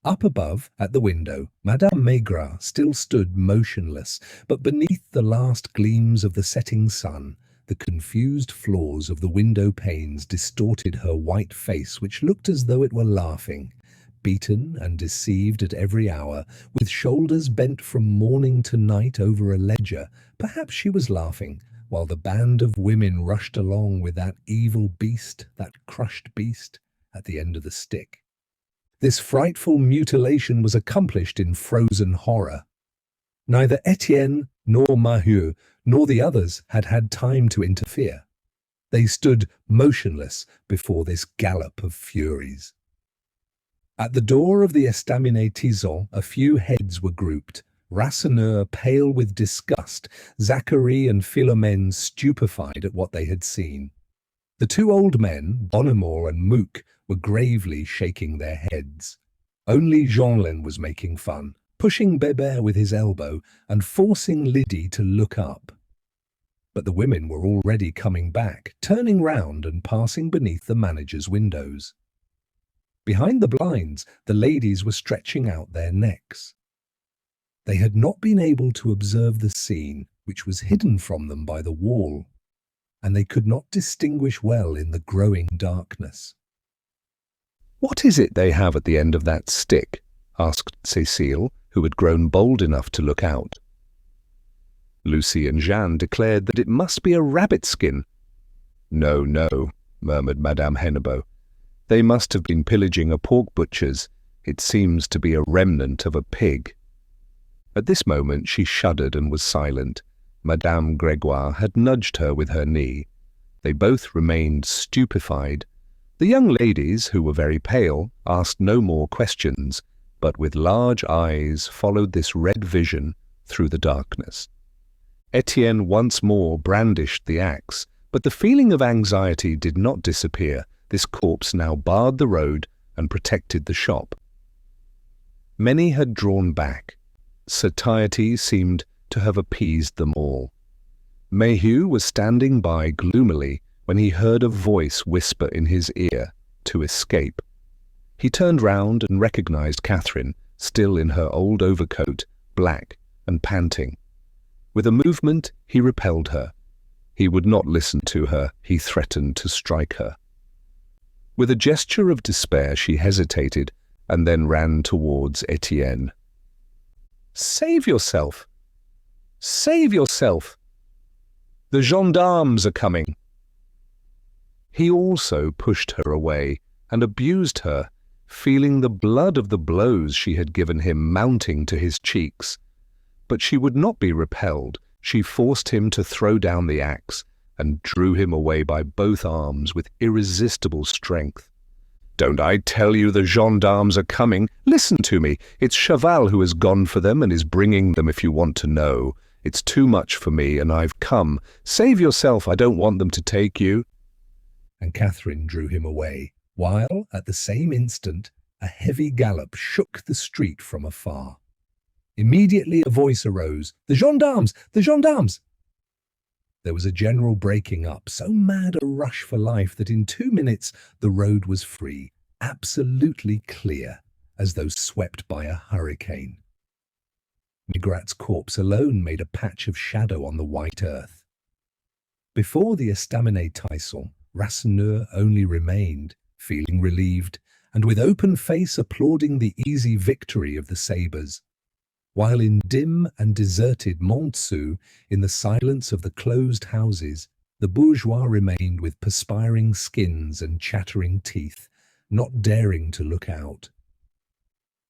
Up above, at the window, Madame Maigrat still stood motionless, but beneath the last gleams of the setting sun, the confused flaws of the window panes distorted her white face, which looked as though it were laughing. Beaten and deceived at every hour, with shoulders bent from morning to night over a ledger, perhaps she was laughing, while the band of women rushed along with that evil beast, that crushed beast, at the end of the stick. This frightful mutilation was accomplished in frozen horror. Neither Étienne nor Maheu nor the others had had time to interfere. They stood motionless before this gallop of furies. At the door of the estaminet tison, a few heads were grouped. Rasseneur pale with disgust, Zachary and Philomène stupefied at what they had seen. The two old men, Bonnemort and Mouque, were gravely shaking their heads. Only Jeanlin was making fun, pushing Bébert with his elbow and forcing Lydie to look up. But the women were already coming back, turning round and passing beneath the manager's windows. Behind the blinds, the ladies were stretching out their necks. They had not been able to observe the scene, which was hidden from them by the wall, and they could not distinguish well in the growing darkness. "What is it they have at the end of that stick?" asked Cécile, who had grown bold enough to look out. Lucy and Jeanne declared that it must be a rabbit skin. "No, no," murmured Madame Hennebeau. "They must have been pillaging a pork butcher's. It seems to be a remnant of a pig." At this moment she shuddered and was silent. Madame Grégoire had nudged her with her knee. They both remained stupefied. The young ladies, who were very pale, asked no more questions, but with large eyes followed this red vision through the darkness. Étienne once more brandished the axe, but the feeling of anxiety did not disappear. This corpse now barred the road and protected the shop. Many had drawn back. Satiety seemed to have appeased them all. Maheu was standing by gloomily when he heard a voice whisper in his ear to escape. He turned round and recognized Catherine, still in her old overcoat, black and panting. With a movement, he repelled her. He would not listen to her. He threatened to strike her. With a gesture of despair, she hesitated and then ran towards Étienne. "Save yourself! Save yourself! The gendarmes are coming!" He also pushed her away and abused her, feeling the blood of the blows she had given him mounting to his cheeks. But she would not be repelled. She forced him to throw down the axe and drew him away by both arms with irresistible strength. "Don't I tell you the gendarmes are coming? Listen to me. It's Chaval who has gone for them and is bringing them if you want to know. It's too much for me and I've come. Save yourself, I don't want them to take you." And Catherine drew him away, while, at the same instant, a heavy gallop shook the street from afar. Immediately a voice arose, "The gendarmes! The gendarmes!" There was a general breaking up, so mad a rush for life that in 2 minutes the road was free, absolutely clear, as though swept by a hurricane. Maigrat's corpse alone made a patch of shadow on the white earth. Before the estaminet tison, Rasseneur only remained, feeling relieved, and with open face applauding the easy victory of the sabres. While in dim and deserted Montsou, in the silence of the closed houses, the bourgeois remained with perspiring skins and chattering teeth, not daring to look out.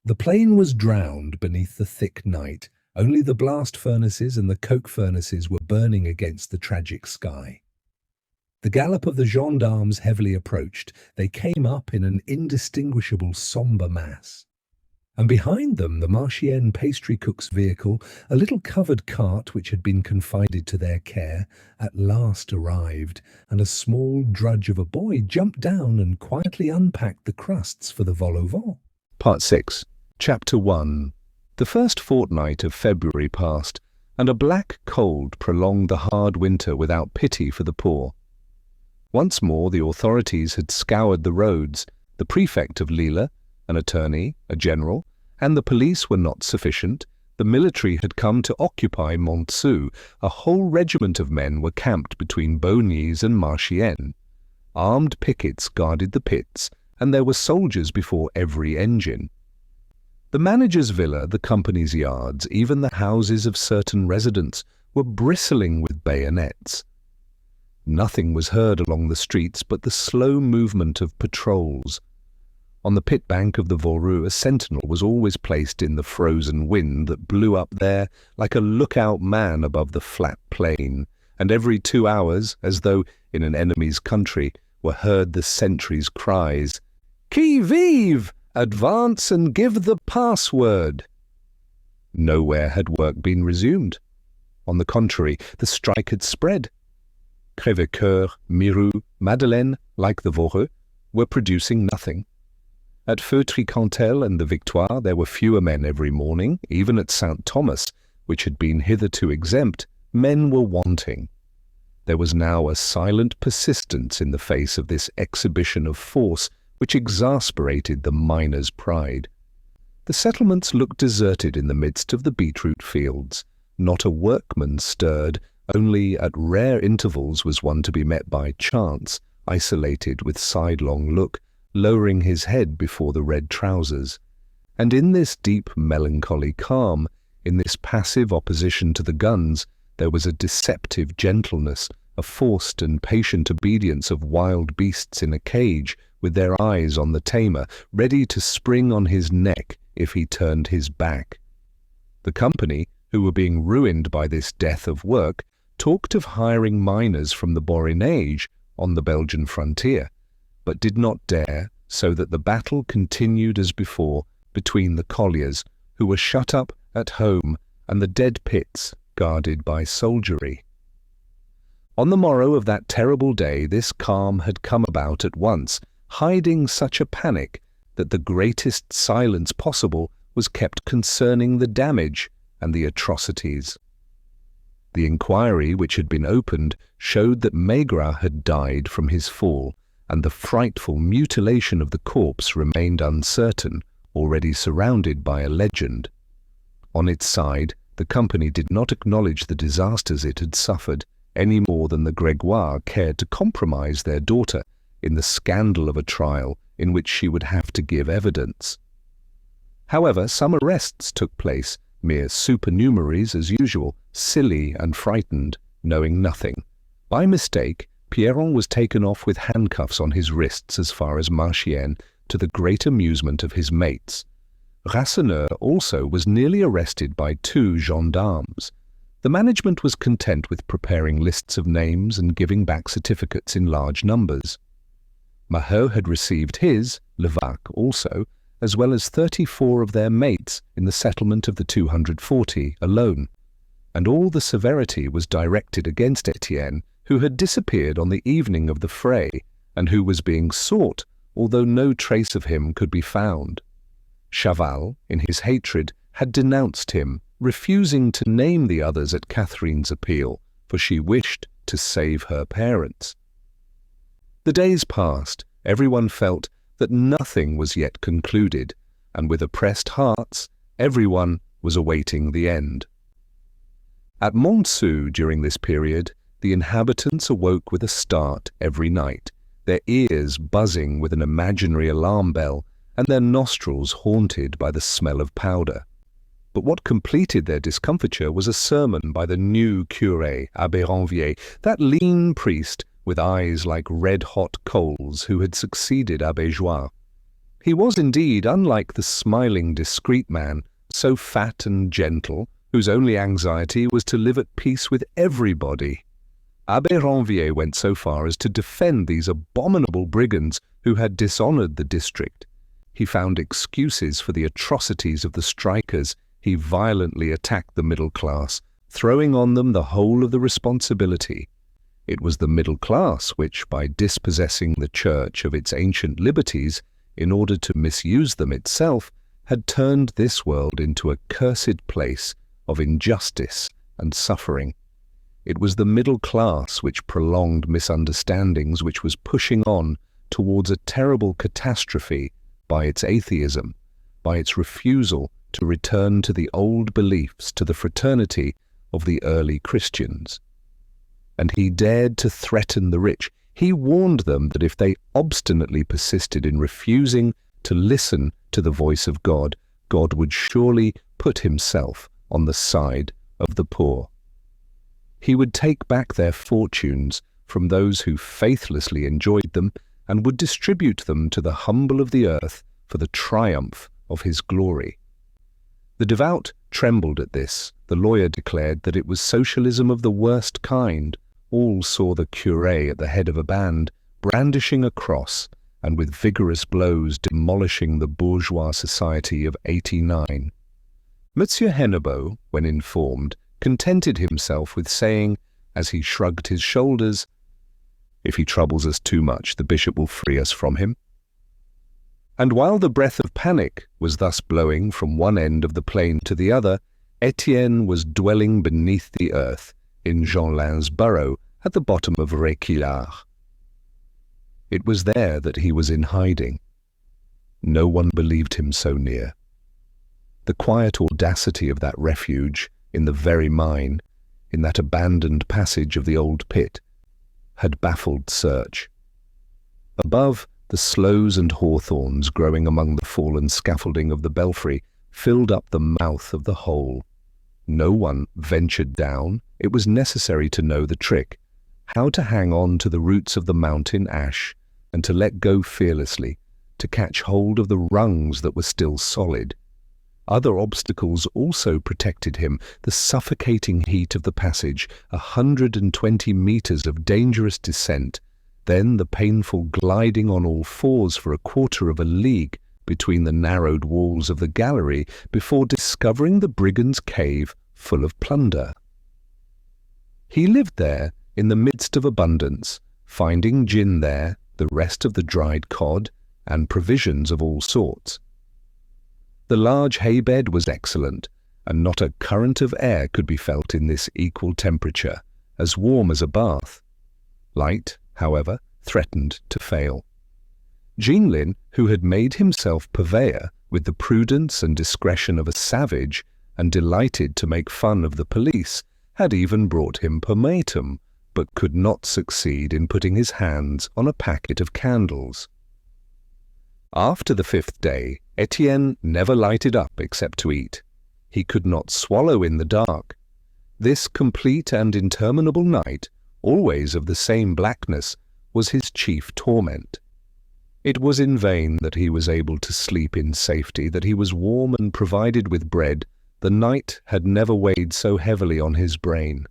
The plain was drowned beneath the thick night. Only the blast furnaces and the coke furnaces were burning against the tragic sky. The gallop of the gendarmes heavily approached. They came up in an indistinguishable sombre mass. And behind them the Marchienne pastry cook's vehicle, a little covered cart which had been confided to their care, at last arrived, and a small drudge of a boy jumped down and quietly unpacked the crusts for the vol au vent. Part 6. Chapter 1. The first fortnight of February passed, and a black cold prolonged the hard winter without pity for the poor. Once more the authorities had scoured the roads. The prefect of Lille, an attorney, a general, and the police were not sufficient. The military had come to occupy Montsou. A whole regiment of men were camped between Beaugnies and Marchiennes. Armed pickets guarded the pits, and there were soldiers before every engine. The manager's villa, the company's yards, even the houses of certain residents were bristling with bayonets. Nothing was heard along the streets but the slow movement of patrols. On the pit bank of the Voreux, a sentinel was always placed in the frozen wind that blew up there like a lookout man above the flat plain, and every 2 hours, as though in an enemy's country, were heard the sentry's cries, "Qui vive! Advance and give the password!" Nowhere had work been resumed. On the contrary, the strike had spread. Crèvecoeur, Mirou, Madeleine, like the Voreux, were producing nothing. At Feutry-Cantel and the Victoire there were fewer men every morning. Even at St. Thomas, which had been hitherto exempt, men were wanting. There was now a silent persistence in the face of this exhibition of force which exasperated the miners' pride. The settlements looked deserted in the midst of the beetroot fields. Not a workman stirred. Only at rare intervals was one to be met by chance, isolated with sidelong look, lowering his head before the red trousers. And in this deep melancholy calm, in this passive opposition to the guns, there was a deceptive gentleness, a forced and patient obedience of wild beasts in a cage, with their eyes on the tamer, ready to spring on his neck if he turned his back. The company, who were being ruined by this death of work, talked of hiring miners from the Borinage on the Belgian frontier, but did not dare, so that the battle continued as before between the colliers, who were shut up at home, and the dead pits guarded by soldiery. On the morrow of that terrible day this calm had come about at once, hiding such a panic that the greatest silence possible was kept concerning the damage and the atrocities. The inquiry which had been opened showed that Maigrat had died from his fall, and the frightful mutilation of the corpse remained uncertain, already surrounded by a legend. On its side, the company did not acknowledge the disasters it had suffered, any more than the Grégoire cared to compromise their daughter in the scandal of a trial in which she would have to give evidence. However, some arrests took place, mere supernumeraries as usual, silly and frightened, knowing nothing. By mistake, Pierron was taken off with handcuffs on his wrists as far as Marchiennes, to the great amusement of his mates. Rasseneur also was nearly arrested by 2 gendarmes. The management was content with preparing lists of names and giving back certificates in large numbers. Maheu had received his, Levaque also, as well as 34 of their mates in the settlement of the 240 alone, and all the severity was directed against Étienne, who had disappeared on the evening of the fray, and who was being sought, although no trace of him could be found. Chaval, in his hatred, had denounced him, refusing to name the others at Catherine's appeal, for she wished to save her parents. The days passed. Everyone felt that nothing was yet concluded, and with oppressed hearts, everyone was awaiting the end. At Montsou, during this period, the inhabitants awoke with a start every night, their ears buzzing with an imaginary alarm bell, and their nostrils haunted by the smell of powder. But what completed their discomfiture was a sermon by the new curé, Abbé Ranvier, that lean priest with eyes like red-hot coals who had succeeded Abbé Joire. He was indeed unlike the smiling, discreet man, so fat and gentle, whose only anxiety was to live at peace with everybody. Abbé Ranvier went so far as to defend these abominable brigands who had dishonored the district. He found excuses for the atrocities of the strikers. He violently attacked the middle class, throwing on them the whole of the responsibility. It was the middle class which, by dispossessing the Church of its ancient liberties, in order to misuse them itself, had turned this world into a cursed place of injustice and suffering. It was the middle class which prolonged misunderstandings, which was pushing on towards a terrible catastrophe by its atheism, by its refusal to return to the old beliefs, to the fraternity of the early Christians. And he dared to threaten the rich. He warned them that if they obstinately persisted in refusing to listen to the voice of God, God would surely put himself on the side of the poor. He would take back their fortunes from those who faithlessly enjoyed them and would distribute them to the humble of the earth for the triumph of his glory. The devout trembled at this. The lawyer declared that it was socialism of the worst kind. All saw the curé at the head of a band, brandishing a cross and with vigorous blows demolishing the bourgeois society of '89. Monsieur Hennebeau, when informed, contented himself with saying, as he shrugged his shoulders, "If he troubles us too much, the bishop will free us from him." And while the breath of panic was thus blowing from one end of the plain to the other, Étienne was dwelling beneath the earth in Jeanlin's burrow at the bottom of Réquillart. It was there that he was in hiding. No one believed him so near. The quiet audacity of that refuge, in the very mine, in that abandoned passage of the old pit, had baffled search. Above, the sloes and hawthorns growing among the fallen scaffolding of the belfry filled up the mouth of the hole. No one ventured down. It was necessary to know the trick, how to hang on to the roots of the mountain ash and to let go fearlessly, to catch hold of the rungs that were still solid. Other obstacles also protected him, the suffocating heat of the passage, 120 meters of dangerous descent, then the painful gliding on all fours for a quarter of a league between the narrowed walls of the gallery before discovering the brigand's cave full of plunder. He lived there in the midst of abundance, finding gin there, the rest of the dried cod, and provisions of all sorts. The large hay-bed was excellent, and not a current of air could be felt in this equal temperature, as warm as a bath. Light, however, threatened to fail. Jeanlin, who had made himself purveyor with the prudence and discretion of a savage and delighted to make fun of the police, had even brought him pomatum, but could not succeed in putting his hands on a packet of candles. After the 5th day, Étienne never lighted up except to eat. He could not swallow in the dark. This complete and interminable night, always of the same blackness, was his chief torment. It was in vain that he was able to sleep in safety, that he was warm and provided with bread. The night had never weighed so heavily on his brain.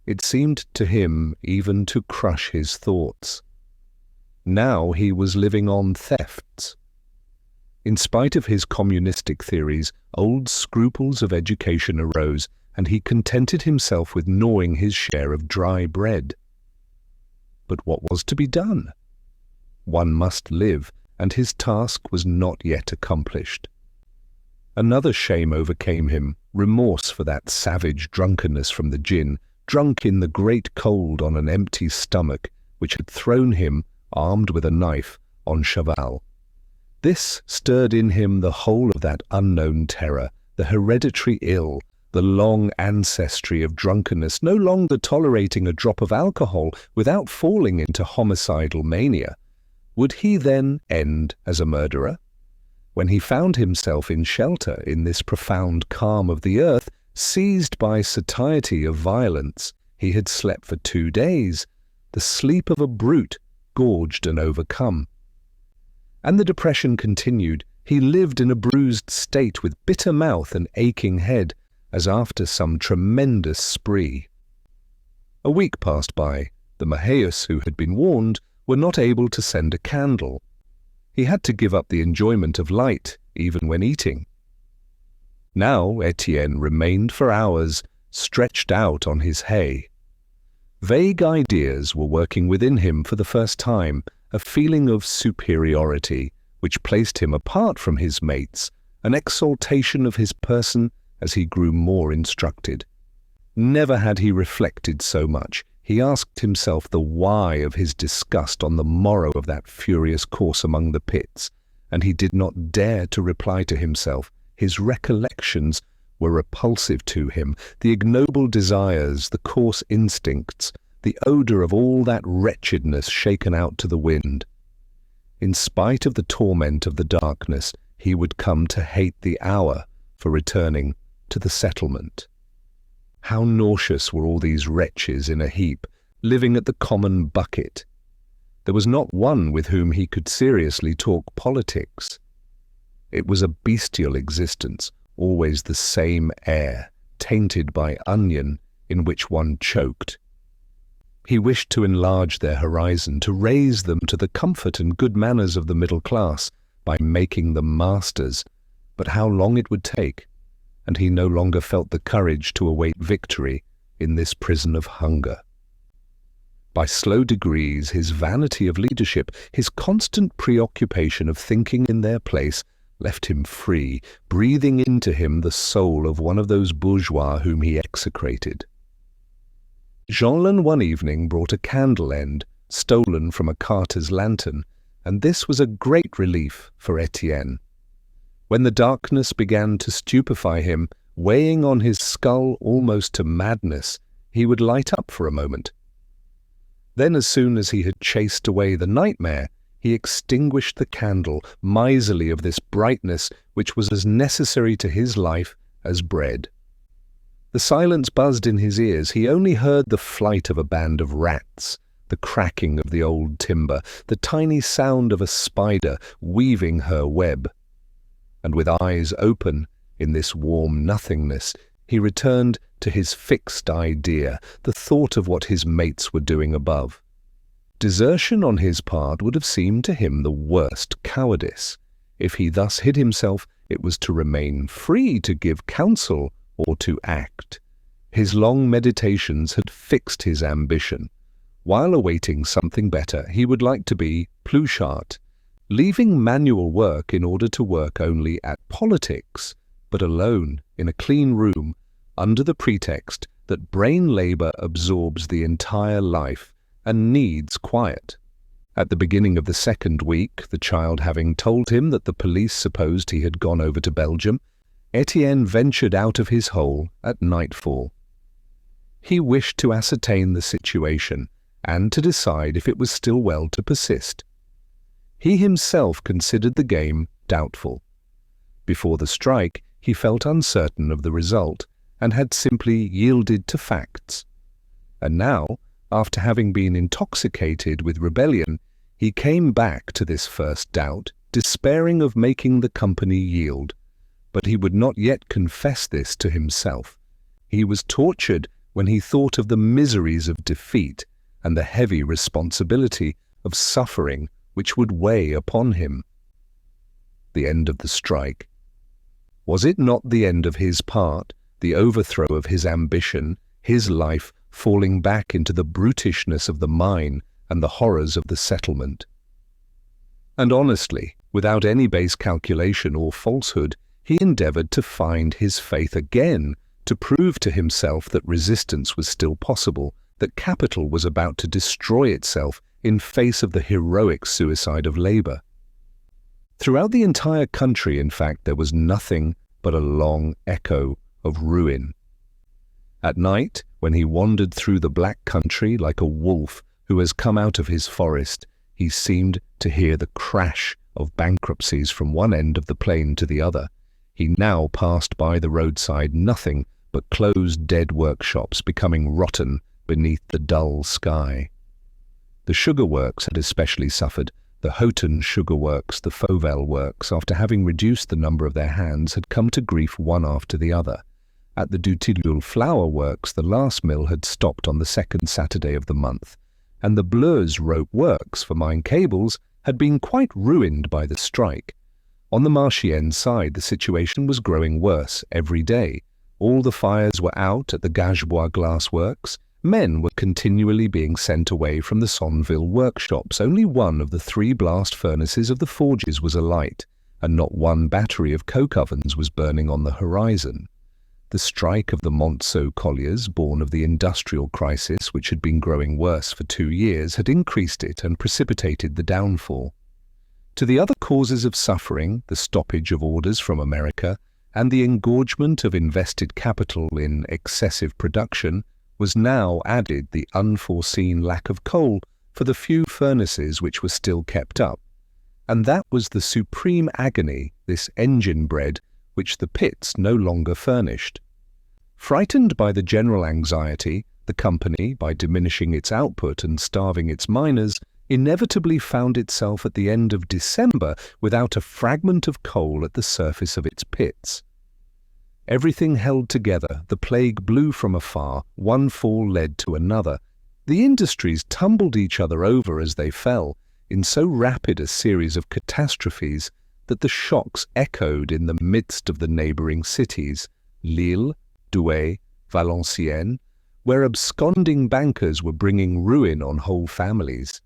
It seemed to him even to crush his thoughts. Now he was living on thefts. In spite of his communistic theories, old scruples of education arose, and he contented himself with gnawing his share of dry bread. But what was to be done? One must live, and his task was not yet accomplished. Another shame overcame him, remorse for that savage drunkenness from the gin, drunk in the great cold on an empty stomach, which had thrown him, armed with a knife, on Chaval. This stirred in him the whole of that unknown terror, the hereditary ill, the long ancestry of drunkenness, no longer tolerating a drop of alcohol without falling into homicidal mania. Would he then end as a murderer? When he found himself in shelter in this profound calm of the earth, seized by satiety of violence, he had slept for 2 days, the sleep of a brute, gorged and overcome. And the depression continued. He lived in a bruised state with bitter mouth and aching head, as after some tremendous spree. A week passed by. The Maheus, who had been warned, were not able to send a candle. He had to give up the enjoyment of light, even when eating. Now Étienne remained for hours, stretched out on his hay. Vague ideas were working within him for the first time, a feeling of superiority, which placed him apart from his mates, an exaltation of his person as he grew more instructed. Never had he reflected so much. He asked himself the why of his disgust on the morrow of that furious course among the pits, and he did not dare to reply to himself. His recollections were repulsive to him, the ignoble desires, the coarse instincts, the odour of all that wretchedness shaken out to the wind. In spite of the torment of the darkness, he would come to hate the hour for returning to the settlement. How nauseous were all these wretches in a heap, living at the common bucket. There was not one with whom he could seriously talk politics. It was a bestial existence, always the same air, tainted by onion, in which one choked. He wished to enlarge their horizon, to raise them to the comfort and good manners of the middle class, by making them masters, but how long it would take, and he no longer felt the courage to await victory in this prison of hunger. By slow degrees, his vanity of leadership, his constant preoccupation of thinking in their place, left him free, breathing into him the soul of one of those bourgeois whom he execrated. Jeanlin one evening brought a candle end, stolen from a carter's lantern, and this was a great relief for Étienne. When the darkness began to stupefy him, weighing on his skull almost to madness, he would light up for a moment. Then, as soon as he had chased away the nightmare, he extinguished the candle, miserly of this brightness which was as necessary to his life as bread. The silence buzzed in his ears. He only heard the flight of a band of rats, the cracking of the old timber, the tiny sound of a spider weaving her web. And with eyes open, in this warm nothingness, he returned to his fixed idea, the thought of what his mates were doing above. Desertion on his part would have seemed to him the worst cowardice. If he thus hid himself, it was to remain free to give counsel or to act. His long meditations had fixed his ambition. While awaiting something better, he would like to be Pluchart, leaving manual work in order to work only at politics, but alone in a clean room, under the pretext that brain labour absorbs the entire life and needs quiet. At the beginning of the second week, the child having told him that the police supposed he had gone over to Belgium, Étienne ventured out of his hole at nightfall. He wished to ascertain the situation and to decide if it was still well to persist. He himself considered the game doubtful. Before the strike, he felt uncertain of the result and had simply yielded to facts. And now, after having been intoxicated with rebellion, he came back to this first doubt, despairing of making the company yield. But he would not yet confess this to himself. He was tortured when he thought of the miseries of defeat and the heavy responsibility of suffering which would weigh upon him. The end of the strike. Was it not the end of his part, the overthrow of his ambition, his life falling back into the brutishness of the mine and the horrors of the settlement? And honestly, without any base calculation or falsehood, he endeavoured to find his faith again, to prove to himself that resistance was still possible, that capital was about to destroy itself in face of the heroic suicide of labour. Throughout the entire country, in fact, there was nothing but a long echo of ruin. At night, when he wandered through the black country like a wolf who has come out of his forest, he seemed to hear the crash of bankruptcies from one end of the plain to the other. He now passed by the roadside nothing but closed dead workshops becoming rotten beneath the dull sky. The sugar works had especially suffered. The Houghton sugar works, the Fauvel works, after having reduced the number of their hands, had come to grief one after the other. At the Dutilleul flour works, the last mill had stopped on the second Saturday of the month, and the Bleu's rope works for mine cables had been quite ruined by the strike. On the Marchienne side, the situation was growing worse every day. All the fires were out at the Gagebois glass works. Men were continually being sent away from the Sonneville workshops. Only one of the 3 blast furnaces of the forges was alight, and not one battery of coke ovens was burning on the horizon. The strike of the Monceau colliers, born of the industrial crisis which had been growing worse for 2 years, had increased it and precipitated the downfall. To the other causes of suffering, the stoppage of orders from America and the engorgement of invested capital in excessive production, was now added the unforeseen lack of coal for the few furnaces which were still kept up. And that was the supreme agony, this engine bread, which the pits no longer furnished. Frightened by the general anxiety, the company, by diminishing its output and starving its miners, inevitably found itself at the end of December without a fragment of coal at the surface of its pits. Everything held together, the plague blew from afar, one fall led to another. The industries tumbled each other over as they fell, in so rapid a series of catastrophes that the shocks echoed in the midst of the neighbouring cities, Lille, Douai, Valenciennes, where absconding bankers were bringing ruin on whole families.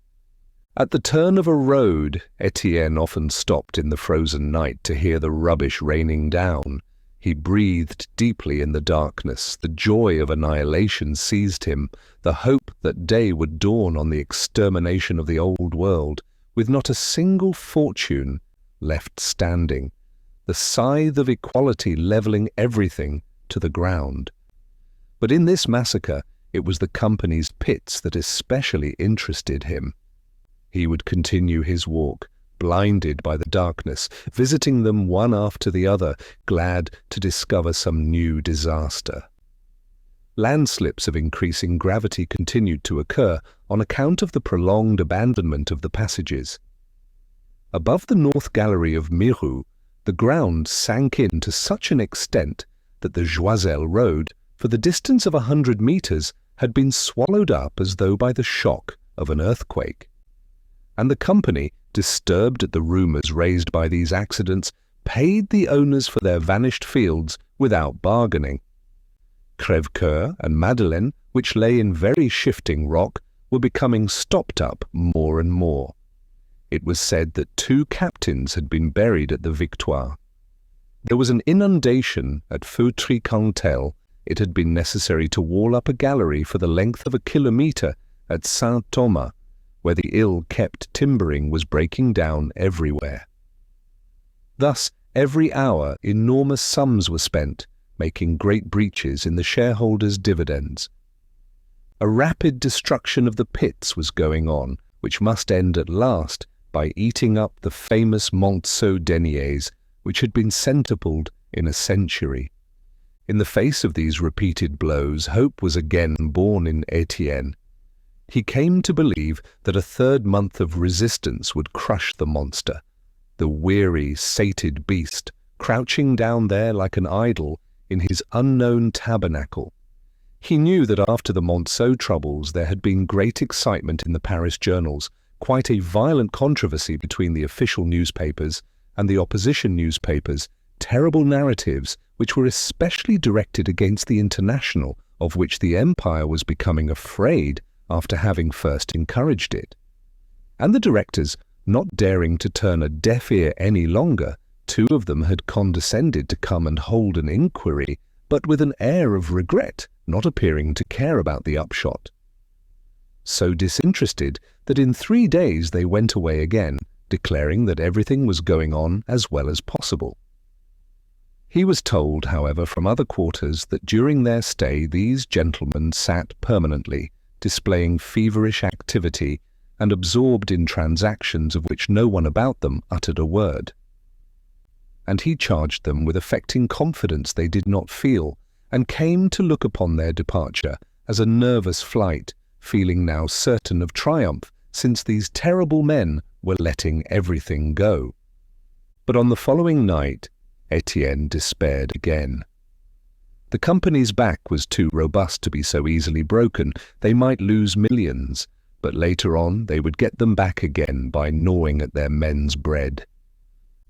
At the turn of a road, Étienne often stopped in the frozen night to hear the rubbish raining down. He breathed deeply in the darkness. The joy of annihilation seized him, the hope that day would dawn on the extermination of the old world, with not a single fortune left standing, the scythe of equality levelling everything to the ground. But in this massacre, it was the company's pits that especially interested him. He would continue his walk, blinded by the darkness, visiting them one after the other, glad to discover some new disaster. Landslips of increasing gravity continued to occur on account of the prolonged abandonment of the passages. Above the north gallery of Maheu, the ground sank in to such an extent that the Joiselle road, for the distance of 100 meters, had been swallowed up as though by the shock of an earthquake. And the company, disturbed at the rumours raised by these accidents, paid the owners for their vanished fields without bargaining. Crèvecoeur and Madeleine, which lay in very shifting rock, were becoming stopped up more and more. It was said that 2 captains had been buried at the Victoire. There was an inundation at Feutry-Cantel. It had been necessary to wall up a gallery for the length of a kilometre at Saint-Thomas, where the ill-kept timbering was breaking down everywhere. Thus, every hour enormous sums were spent, making great breaches in the shareholders' dividends. A rapid destruction of the pits was going on, which must end at last by eating up the famous Monceau deniers, which had been centupled in a century. In the face of these repeated blows, hope was again born in Étienne. He came to believe that a 3rd month of resistance would crush the monster, the weary, sated beast, crouching down there like an idol in his unknown tabernacle. He knew that after the Monceau troubles there had been great excitement in the Paris journals, quite a violent controversy between the official newspapers and the opposition newspapers, terrible narratives which were especially directed against the International, of which the Empire was becoming afraid after having first encouraged it. And the directors, not daring to turn a deaf ear any longer, 2 of them had condescended to come and hold an inquiry, but with an air of regret, not appearing to care about the upshot. So disinterested that in 3 days they went away again, declaring that everything was going on as well as possible. He was told, however, from other quarters that during their stay these gentlemen sat permanently, displaying feverish activity and absorbed in transactions of which no one about them uttered a word. And he charged them with affecting confidence they did not feel, and came to look upon their departure as a nervous flight, feeling now certain of triumph, since these terrible men were letting everything go. But on the following night, Étienne despaired again. The company's back was too robust to be so easily broken. They might lose millions, but later on they would get them back again by gnawing at their men's bread.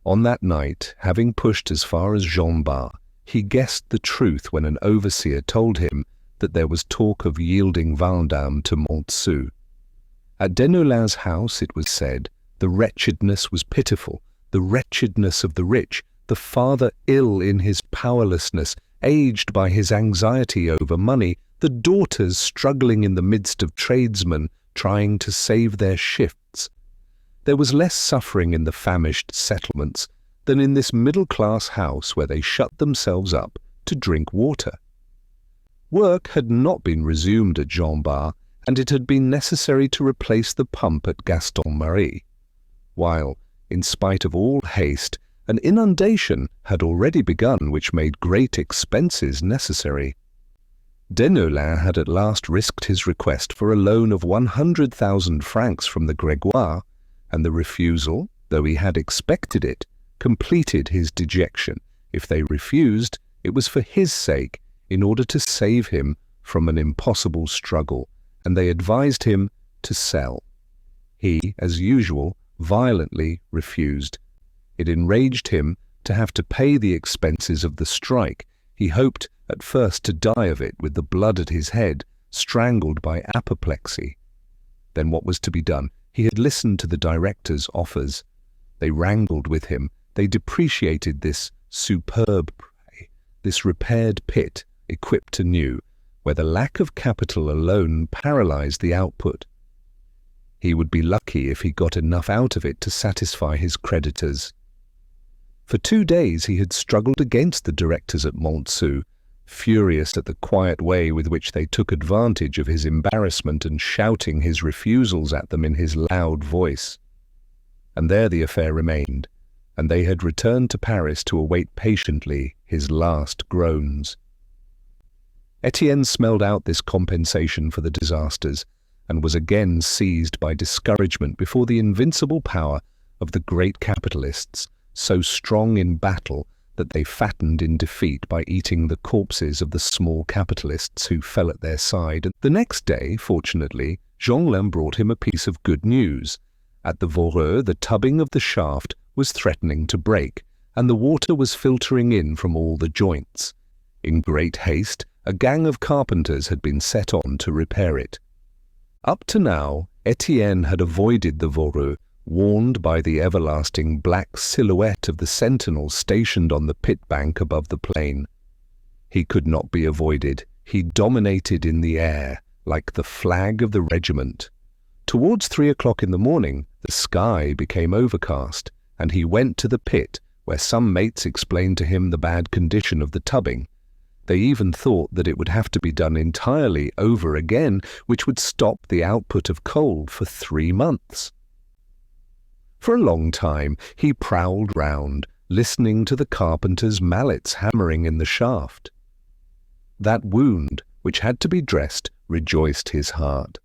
On that night, having pushed as far as Jean Bart, he guessed the truth when an overseer told him that there was talk of yielding Vendôme to Monceau. At Denolin's house, it was said, the wretchedness was pitiful, the wretchedness of the rich, the father ill in his powerlessness, aged by his anxiety over money, the daughters struggling in the midst of tradesmen trying to save their shifts. There was less suffering in the famished settlements than in this middle-class house where they shut themselves up to drink water. Work had not been resumed at Jean Bart, and it had been necessary to replace the pump at Gaston-Marie, while, in spite of all haste, an inundation had already begun which made great expenses necessary. Deneulin had at last risked his request for a loan of 100,000 francs from the Grégoire, and the refusal, though he had expected it, completed his dejection. If they refused, it was for his sake, in order to save him from an impossible struggle, and they advised him to sell. He, as usual, violently refused. It enraged him to have to pay the expenses of the strike. He hoped at first to die of it with the blood at his head, strangled by apoplexy. Then what was to be done? He had listened to the director's offers. They wrangled with him. They depreciated this superb prey, this repaired pit equipped anew, where the lack of capital alone paralyzed the output. He would be lucky if he got enough out of it to satisfy his creditors. For 2 days he had struggled against the directors at Montsou, furious at the quiet way with which they took advantage of his embarrassment and shouting his refusals at them in his loud voice. And there the affair remained, and they had returned to Paris to await patiently his last groans. Étienne smelled out this compensation for the disasters, and was again seized by discouragement before the invincible power of the great capitalists, so strong in battle that they fattened in defeat by eating the corpses of the small capitalists who fell at their side. The next day, fortunately, Jeanlin brought him a piece of good news. At the Voreux, the tubbing of the shaft was threatening to break, and the water was filtering in from all the joints. In great haste, a gang of carpenters had been set on to repair it. Up to now, Étienne had avoided the Voreux, warned by the everlasting black silhouette of the sentinel stationed on the pit bank above the plain. He could not be avoided. He dominated in the air, like the flag of the regiment. Towards 3 o'clock in the morning, the sky became overcast, and he went to the pit, where some mates explained to him the bad condition of the tubbing. They even thought that it would have to be done entirely over again, which would stop the output of coal for 3 months. For a long time he prowled round, listening to the carpenters' mallets hammering in the shaft. That wound, which had to be dressed, rejoiced his heart.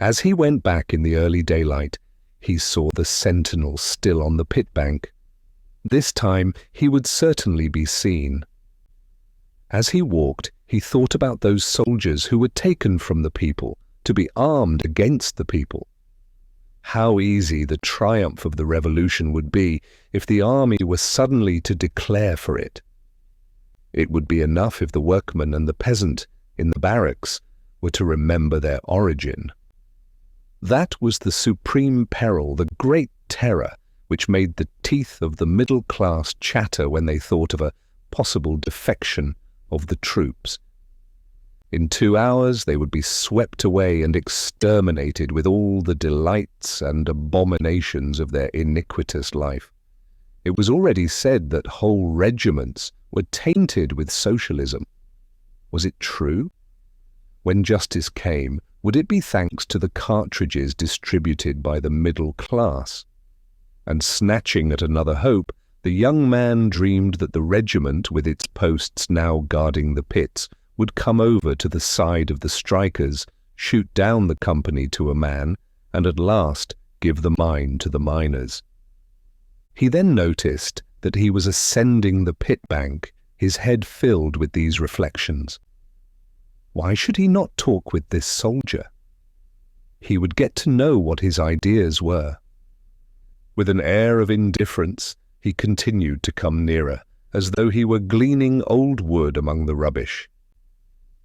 As he went back in the early daylight, he saw the sentinel still on the pit bank. This time he would certainly be seen. As he walked, he thought about those soldiers who were taken from the people to be armed against the people. How easy the triumph of the revolution would be if the army were suddenly to declare for it. It would be enough if the workman and the peasant in the barracks were to remember their origin. That was the supreme peril, the great terror, which made the teeth of the middle class chatter when they thought of a possible defection of the troops. In 2 hours they would be swept away and exterminated with all the delights and abominations of their iniquitous life. It was already said that whole regiments were tainted with socialism. Was it true? When justice came, would it be thanks to the cartridges distributed by the middle class? And snatching at another hope, the young man dreamed that the regiment, with its posts now guarding the pits, would come over to the side of the strikers, shoot down the company to a man, and at last give the mine to the miners. He then noticed that he was ascending the pit bank, his head filled with these reflections. Why should he not talk with this soldier? He would get to know what his ideas were. With an air of indifference, he continued to come nearer, as though he were gleaning old wood among the rubbish.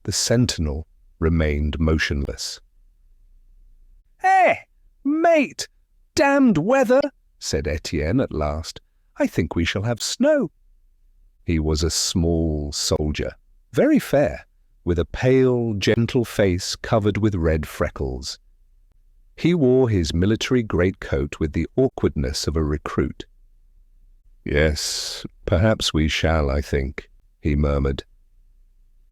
The sentinel remained motionless. "Eh, mate! Damned weather!" said Étienne at last. "I think we shall have snow." He was a small soldier, very fair, with a pale, gentle face covered with red freckles. He wore his military greatcoat with the awkwardness of a recruit. "Yes, perhaps we shall, I think," he murmured.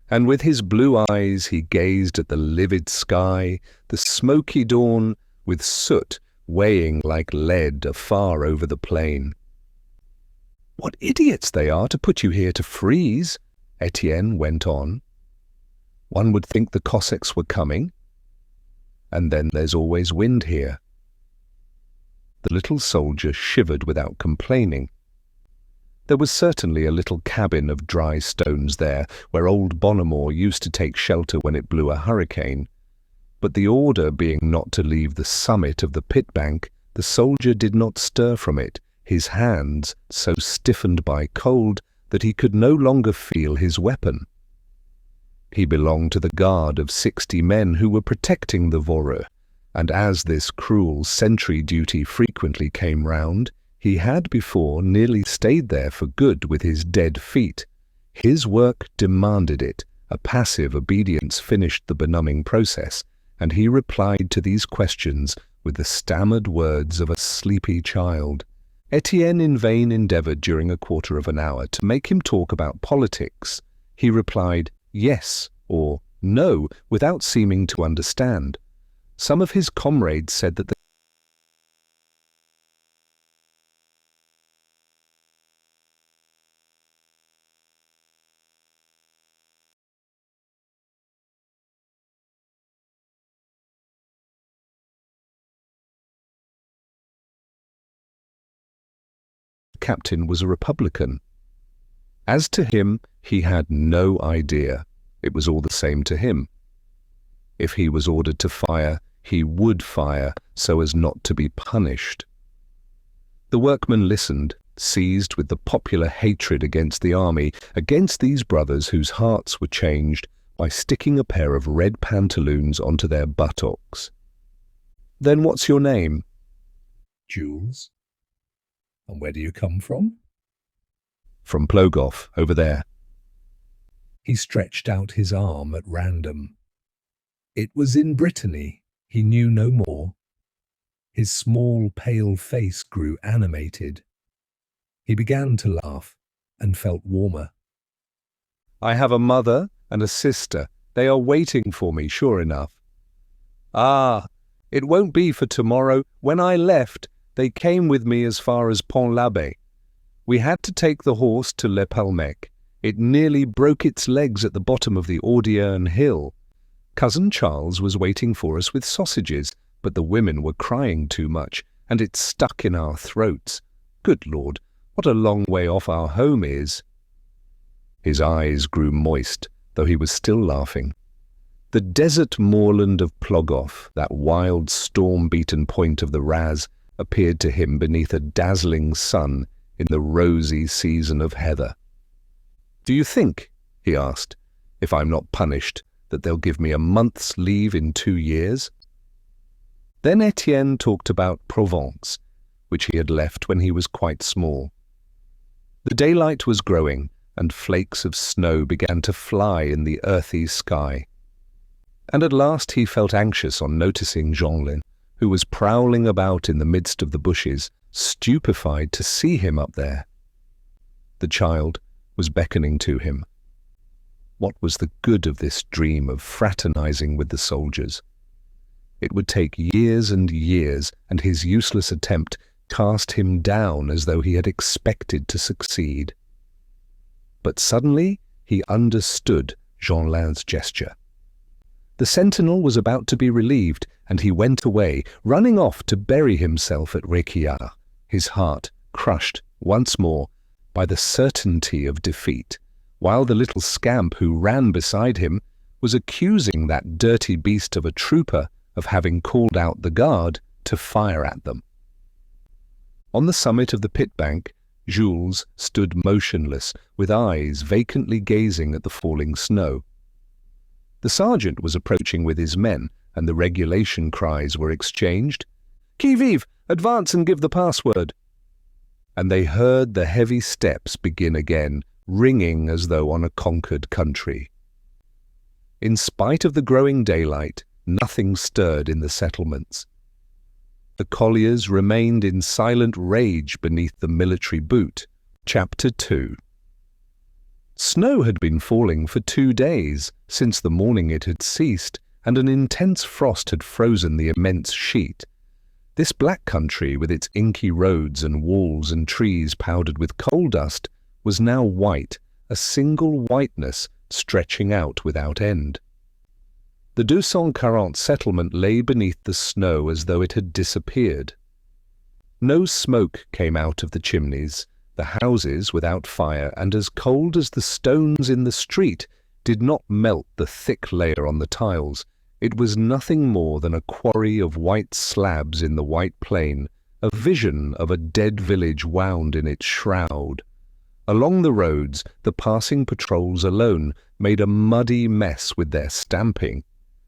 And with his blue eyes he gazed at the livid sky, the smoky dawn, with soot weighing like lead afar over the plain. "What idiots they are to put you here to freeze," Étienne went on. "One would think the Cossacks were coming. And then there's always wind here." The little soldier shivered without complaining. There was certainly a little cabin of dry stones there, where old Bonnemore used to take shelter when it blew a hurricane. But the order being not to leave the summit of the pit bank, the soldier did not stir from it, his hands so stiffened by cold that he could no longer feel his weapon. He belonged to the guard of 60 men who were protecting the Voreux, and as this cruel sentry duty frequently came round, he had before nearly stayed there for good with his dead feet. His work demanded it, a passive obedience finished the benumbing process, and he replied to these questions with the stammered words of a sleepy child. Étienne in vain endeavoured during a quarter of an hour to make him talk about politics. He replied yes or no without seeming to understand. Some of his comrades said that the captain was a Republican. As to him, he had no idea. It was all the same to him. If he was ordered to fire, he would fire so as not to be punished. The workmen listened, seized with the popular hatred against the army, against these brothers whose hearts were changed by sticking a pair of red pantaloons onto their buttocks. "Then what's your name?" "Jules. And where do you come from?" "From Plogoff, over there." He stretched out his arm at random. It was in Brittany. He knew no more. His small, pale face grew animated. He began to laugh and felt warmer. "I have a mother and a sister. They are waiting for me, sure enough." "Ah, it won't be for tomorrow. When I left, they came with me as far as Pont-l'Abbé. We had to take the horse to Le Palmec. It nearly broke its legs at the bottom of the Audierne hill. Cousin Charles was waiting for us with sausages, but the women were crying too much, and it stuck in our throats. Good Lord, what a long way off our home is." His eyes grew moist, though he was still laughing. The desert moorland of Plogoff, that wild storm-beaten point of the Raz, appeared to him beneath a dazzling sun in the rosy season of heather. "Do you think," he asked, "if I'm not punished, that they'll give me a month's leave in 2 years?" Then Étienne talked about Provence, which he had left when he was quite small. The daylight was growing, and flakes of snow began to fly in the earthy sky. And at last he felt anxious on noticing Jeanlin, who was prowling about in the midst of the bushes, stupefied to see him up there. The child was beckoning to him. What was the good of this dream of fraternizing with the soldiers? It would take years and years, and his useless attempt cast him down as though he had expected to succeed. But suddenly he understood Jeanlin's gesture. The sentinel was about to be relieved, and he went away, running off to bury himself at Réquillart, his heart crushed once more by the certainty of defeat, while the little scamp who ran beside him was accusing that dirty beast of a trooper of having called out the guard to fire at them. On the summit of the pit bank, Jules stood motionless, with eyes vacantly gazing at the falling snow. The sergeant was approaching with his men, and the regulation cries were exchanged. "Qui vive! Advance and give the password!" And they heard the heavy steps begin again, ringing as though on a conquered country. In spite of the growing daylight, nothing stirred in the settlements. The colliers remained in silent rage beneath the military boot. Chapter 2. Snow had been falling for 2 days since the morning it had ceased, and an intense frost had frozen the immense sheet. This black country, with its inky roads and walls and trees powdered with coal dust, was now white, a single whiteness stretching out without end. The 240 settlement lay beneath the snow as though it had disappeared. No smoke came out of the chimneys. The houses, without fire and as cold as the stones in the street, did not melt the thick layer on the tiles. It was nothing more than a quarry of white slabs in the white plain, a vision of a dead village wound in its shroud. Along the roads, the passing patrols alone made a muddy mess with their stamping.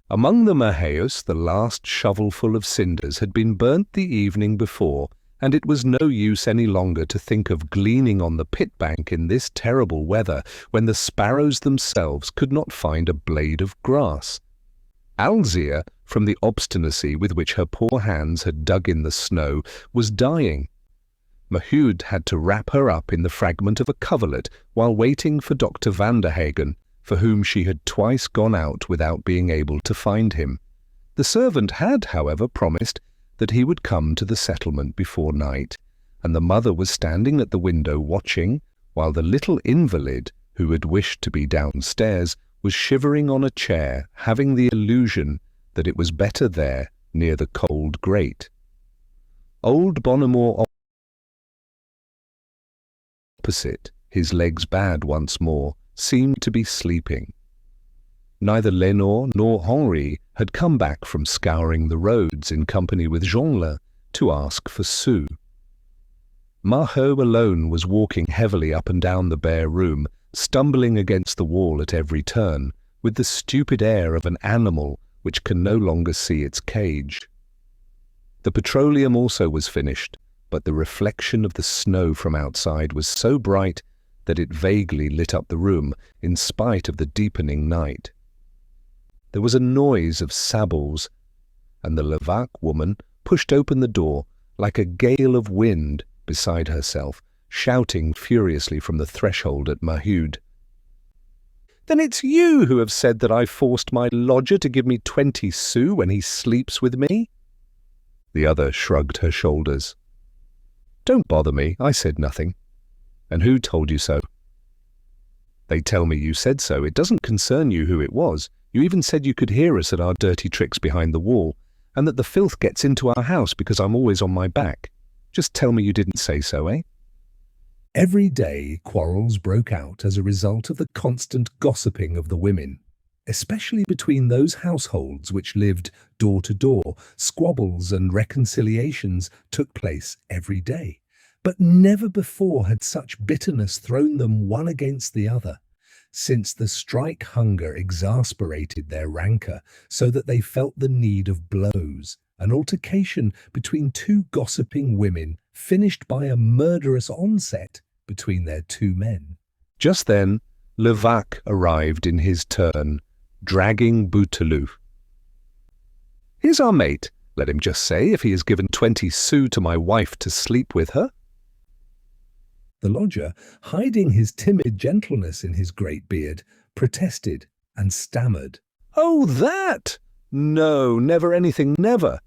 Among the Maheus, the last shovelful of cinders had been burnt the evening before, and it was no use any longer to think of gleaning on the pit bank in this terrible weather when the sparrows themselves could not find a blade of grass. Alzire, from the obstinacy with which her poor hands had dug in the snow, was dying. Maheu had to wrap her up in the fragment of a coverlet while waiting for Dr. Vanderhagen, for whom she had twice gone out without being able to find him. The servant had, however, promised that he would come to the settlement before night, and the mother was standing at the window watching, while the little invalid, who had wished to be downstairs, was shivering on a chair, having the illusion that it was better there, near the cold grate. Old Bonnemort opposite, his legs bad once more, seemed to be sleeping. Neither Lenore nor Henri had come back from scouring the roads in company with Jeanlin to ask for sous. Maheu alone was walking heavily up and down the bare room, stumbling against the wall at every turn, with the stupid air of an animal which can no longer see its cage. The petroleum also was finished, but the reflection of the snow from outside was so bright that it vaguely lit up the room in spite of the deepening night. There was a noise of sabots, and the Levaque woman pushed open the door like a gale of wind beside herself, shouting furiously from the threshold at Maheu. "Then it's you who have said that I forced my lodger to give me 20 sous when he sleeps with me?" The other shrugged her shoulders. "Don't bother me, I said nothing." "And who told you so?" "They tell me you said so. It doesn't concern you who it was. You even said you could hear us at our dirty tricks behind the wall, and that the filth gets into our house because I'm always on my back. Just tell me you didn't say so, eh?" Every day quarrels broke out as a result of the constant gossiping of the women, especially between those households which lived door to door. Squabbles and reconciliations took place every day. But never before had such bitterness thrown them one against the other, since the strike hunger exasperated their rancour so that they felt the need of blows. An altercation between 2 gossiping women finished by a murderous onset between their 2 men. Just then, Levaque arrived in his turn, dragging Bouteloup. "Here's our mate. Let him just say if he has given 20 sous to my wife to sleep with her." The lodger, hiding his timid gentleness in his great beard, protested and stammered. "Oh, that! No, never anything, never."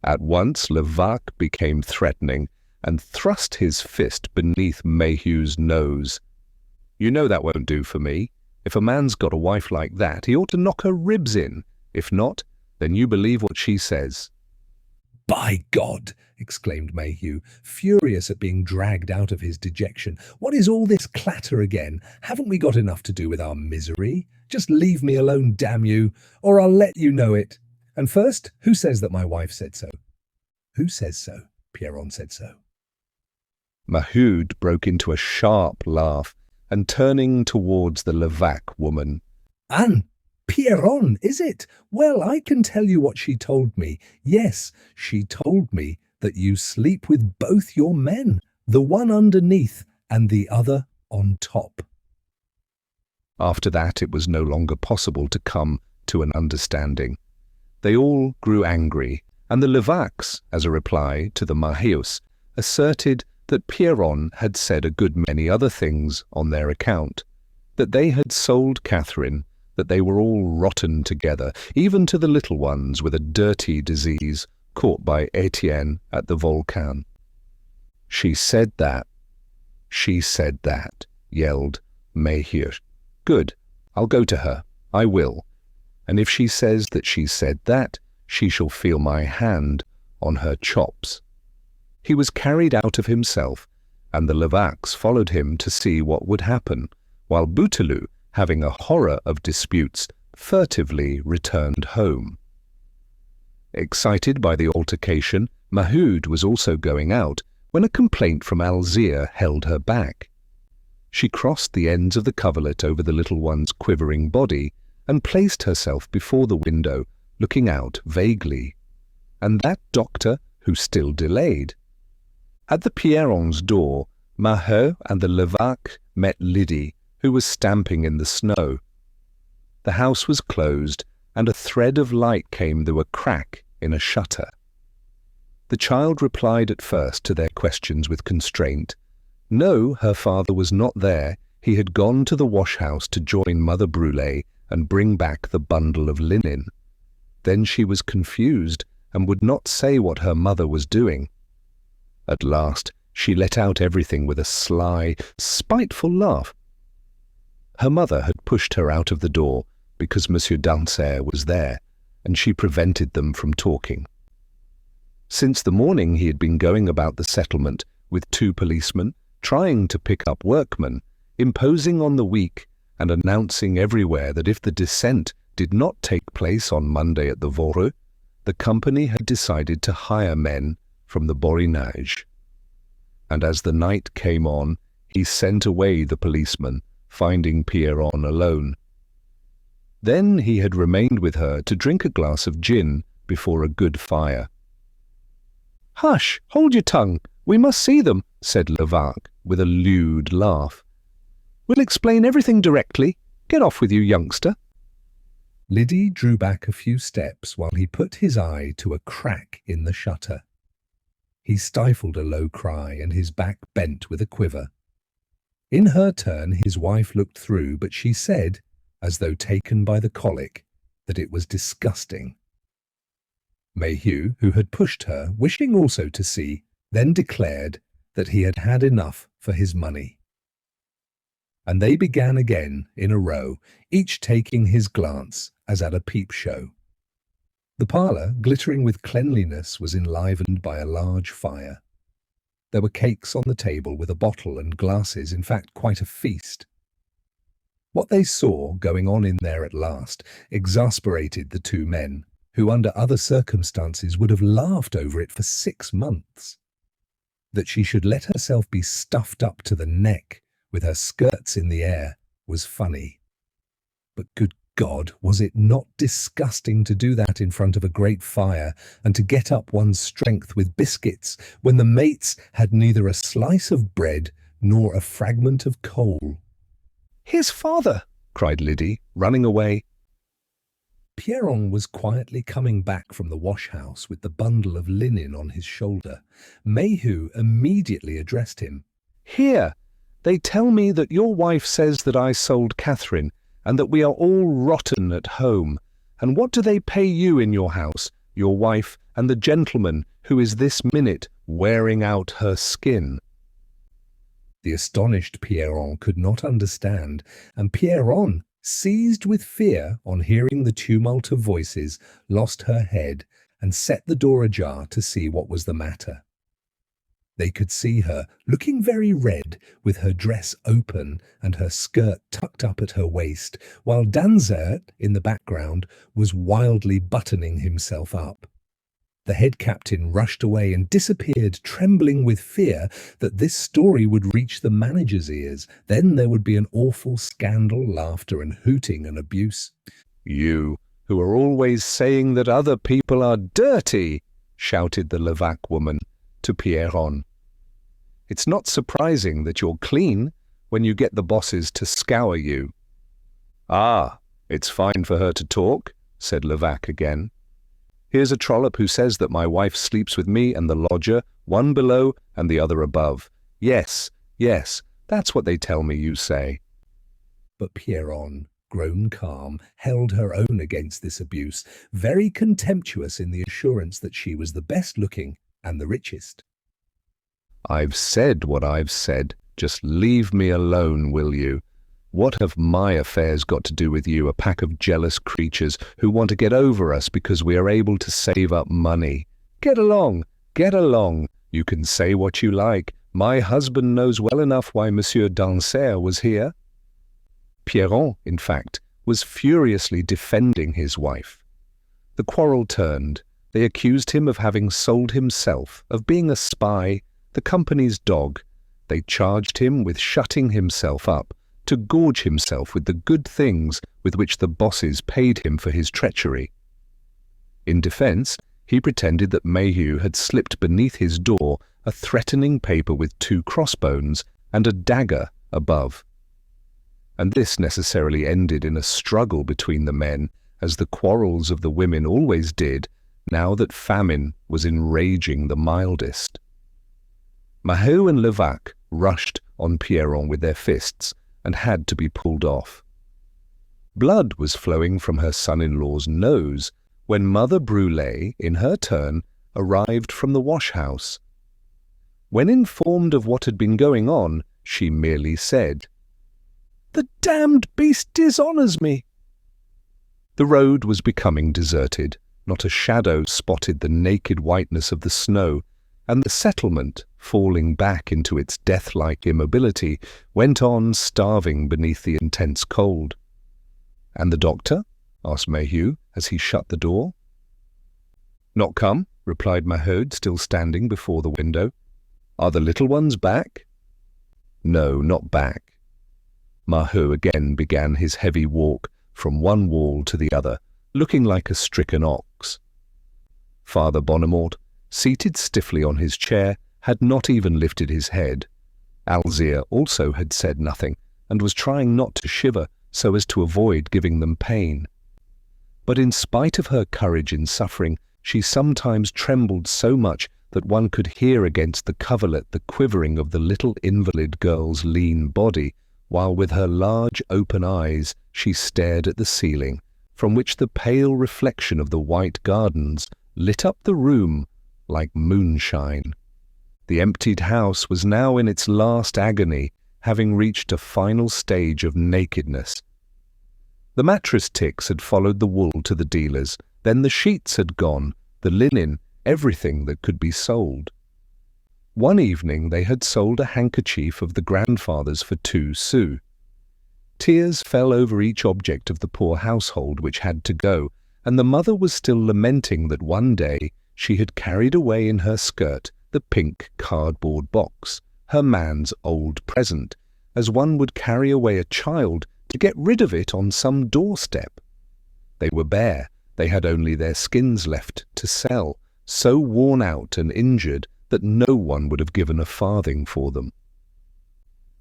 At once Levaque became threatening and thrust his fist beneath Maheu's nose. "You know that won't do for me. If a man's got a wife like that, he ought to knock her ribs in. If not, then you believe what she says." "By God!" exclaimed Maheu, furious at being dragged out of his dejection. "What is all this clatter again? Haven't we got enough to do with our misery? Just leave me alone, damn you, or I'll let you know it. And first, who says that my wife said so?" "Who says so?" Pierron said so. Maheu broke into a sharp laugh and turning towards the Levaque woman. "Anne Pierron, is it? Well, I can tell you what she told me. Yes, she told me that you sleep with both your men, the one underneath and the other on top. After that, it was no longer possible to come to an understanding. They all grew angry, and the Levaques, as a reply to the Maheus, asserted that Pierron had said a good many other things on their account, that they had sold Catherine, that they were all rotten together, even to the little ones with a dirty disease caught by Étienne at the Volcan. She said that, yelled Maheu. Good, I'll go to her, I will, and if she says that she said that, she shall feel my hand on her chops. He was carried out of himself, and the Levaques followed him to see what would happen, while Bouteloup, having a horror of disputes, furtively returned home. Excited by the altercation, Maheu was also going out, when a complaint from Alzire held her back. She crossed the ends of the coverlet over the little one's quivering body, and placed herself before the window, looking out vaguely. And that doctor who still delayed. At the Pierrons' door, Maheu and the Levaque met Lydie, who was stamping in the snow. The house was closed, and a thread of light came through a crack in a shutter. The child replied at first to their questions with constraint. No, her father was not there. He had gone to the wash-house to join Mother Brûlé and bring back the bundle of linen. Then she was confused and would not say what her mother was doing. At last she let out everything with a sly, spiteful laugh. Her mother had pushed her out of the door because Monsieur Dansaert was there, and she prevented them from talking. Since the morning he had been going about the settlement with 2 policemen, trying to pick up workmen, imposing on the weak, and announcing everywhere that if the descent did not take place on Monday at the Voreux, the company had decided to hire men from the Borinage. And as the night came on, he sent away the policeman, finding Pierron alone. Then he had remained with her to drink a glass of gin before a good fire. "Hush! Hold your tongue! We must see them," said Levaque, with a lewd laugh. "We'll explain everything directly. Get off with you, youngster." Lydie drew back a few steps while he put his eye to a crack in the shutter. He stifled a low cry, and his back bent with a quiver. In her turn, his wife looked through, but she said, as though taken by the colic, that it was disgusting. Maheu, who had pushed her, wishing also to see, then declared that he had had enough for his money. And they began again in a row, each taking his glance as at a peep show. The parlour, glittering with cleanliness, was enlivened by a large fire. There were cakes on the table with a bottle and glasses, in fact quite a feast. What they saw going on in there at last exasperated the 2 men, who under other circumstances would have laughed over it for 6 months. That she should let herself be stuffed up to the neck with her skirts in the air was funny. But good God, was it not disgusting to do that in front of a great fire and to get up one's strength with biscuits when the mates had neither a slice of bread nor a fragment of coal? "His father!" cried Lydie, running away. Pierron was quietly coming back from the wash-house with the bundle of linen on his shoulder. Maheu immediately addressed him. "Here! They tell me that your wife says that I sold Catherine, and that we are all rotten at home. And what do they pay you in your house, your wife, and the gentleman who is this minute wearing out her skin?" The astonished Pierron could not understand, and Pierron, seized with fear on hearing the tumult of voices, lost her head and set the door ajar to see what was the matter. They could see her, looking very red, with her dress open and her skirt tucked up at her waist, while Dansaert, in the background, was wildly buttoning himself up. The head captain rushed away and disappeared, trembling with fear that this story would reach the manager's ears. Then there would be an awful scandal, laughter and hooting and abuse. "You, who are always saying that other people are dirty," shouted the Levaque woman to Pierron. "It's not surprising that you're clean when you get the bosses to scour you." "Ah, it's fine for her to talk," said Levaque again. "Here's a trollop who says that my wife sleeps with me and the lodger, one below and the other above. Yes, yes, that's what they tell me you say." But Pierron, grown calm, held her own against this abuse, very contemptuous in the assurance that she was the best-looking and the richest. "I've said what I've said. Just leave me alone, will you? What have my affairs got to do with you, a pack of jealous creatures who want to get over us because we are able to save up money? Get along, get along. You can say what you like. My husband knows well enough why Monsieur Dansaert was here." Pierron, in fact, was furiously defending his wife. The quarrel turned. They accused him of having sold himself, of being a spy, the company's dog. They charged him with shutting himself up, to gorge himself with the good things with which the bosses paid him for his treachery. In defense, he pretended that Maheu had slipped beneath his door a threatening paper with 2 crossbones and a dagger above. And this necessarily ended in a struggle between the men, as the quarrels of the women always did, now that famine was enraging the mildest. Maheu and Levaque rushed on Pierron with their fists and had to be pulled off. Blood was flowing from her son-in-law's nose when Mother Brûlé, in her turn, arrived from the wash-house. When informed of what had been going on, she merely said, "The damned beast dishonours me." The road was becoming deserted. Not a shadow spotted the naked whiteness of the snow, and the settlement, falling back into its death-like immobility, went on starving beneath the intense cold. "And the doctor?" asked Maheu as he shut the door. "Not come," replied Maheu, still standing before the window. "Are the little ones back?" "No, not back." Maheu again began his heavy walk from one wall to the other, looking like a stricken ox. Father Bonnemort, seated stiffly on his chair, had not even lifted his head. Alzire also had said nothing, and was trying not to shiver so as to avoid giving them pain. But in spite of her courage in suffering, she sometimes trembled so much that one could hear against the coverlet the quivering of the little invalid girl's lean body, while with her large open eyes she stared at the ceiling, from which the pale reflection of the white gardens lit up the room like moonshine. The emptied house was now in its last agony, having reached a final stage of nakedness. The mattress ticks had followed the wool to the dealers, then the sheets had gone, the linen, everything that could be sold. One evening they had sold a handkerchief of the grandfather's for 2 sous. Tears fell over each object of the poor household which had to go, and the mother was still lamenting that one day she had carried away in her skirt the pink cardboard box, her man's old present, as one would carry away a child to get rid of it on some doorstep. They were bare, they had only their skins left to sell, so worn out and injured that no one would have given a farthing for them.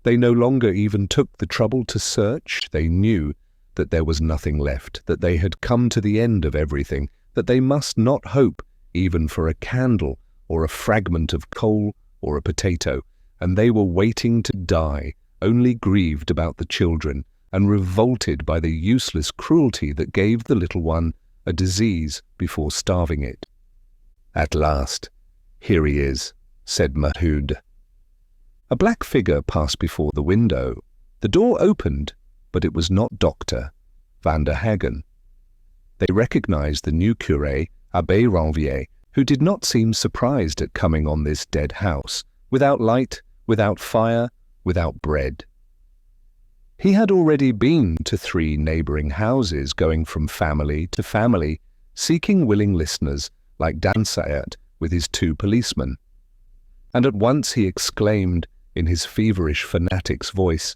They no longer even took the trouble to search. They knew that there was nothing left, that they had come to the end of everything, that they must not hope even for a candle or a fragment of coal or a potato, and they were waiting to die, only grieved about the children and revolted by the useless cruelty that gave the little one a disease before starving it. "At last, here he is," said Maheu. A black figure passed before the window. The door opened, but it was not Dr. van der Hagen. They recognized the new curé, Abbé Ranvier, who did not seem surprised at coming on this dead house, without light, without fire, without bread. He had already been to 3 neighboring houses, going from family to family, seeking willing listeners, like Dansaert with his 2 policemen. And at once he exclaimed, in his feverish fanatic's voice,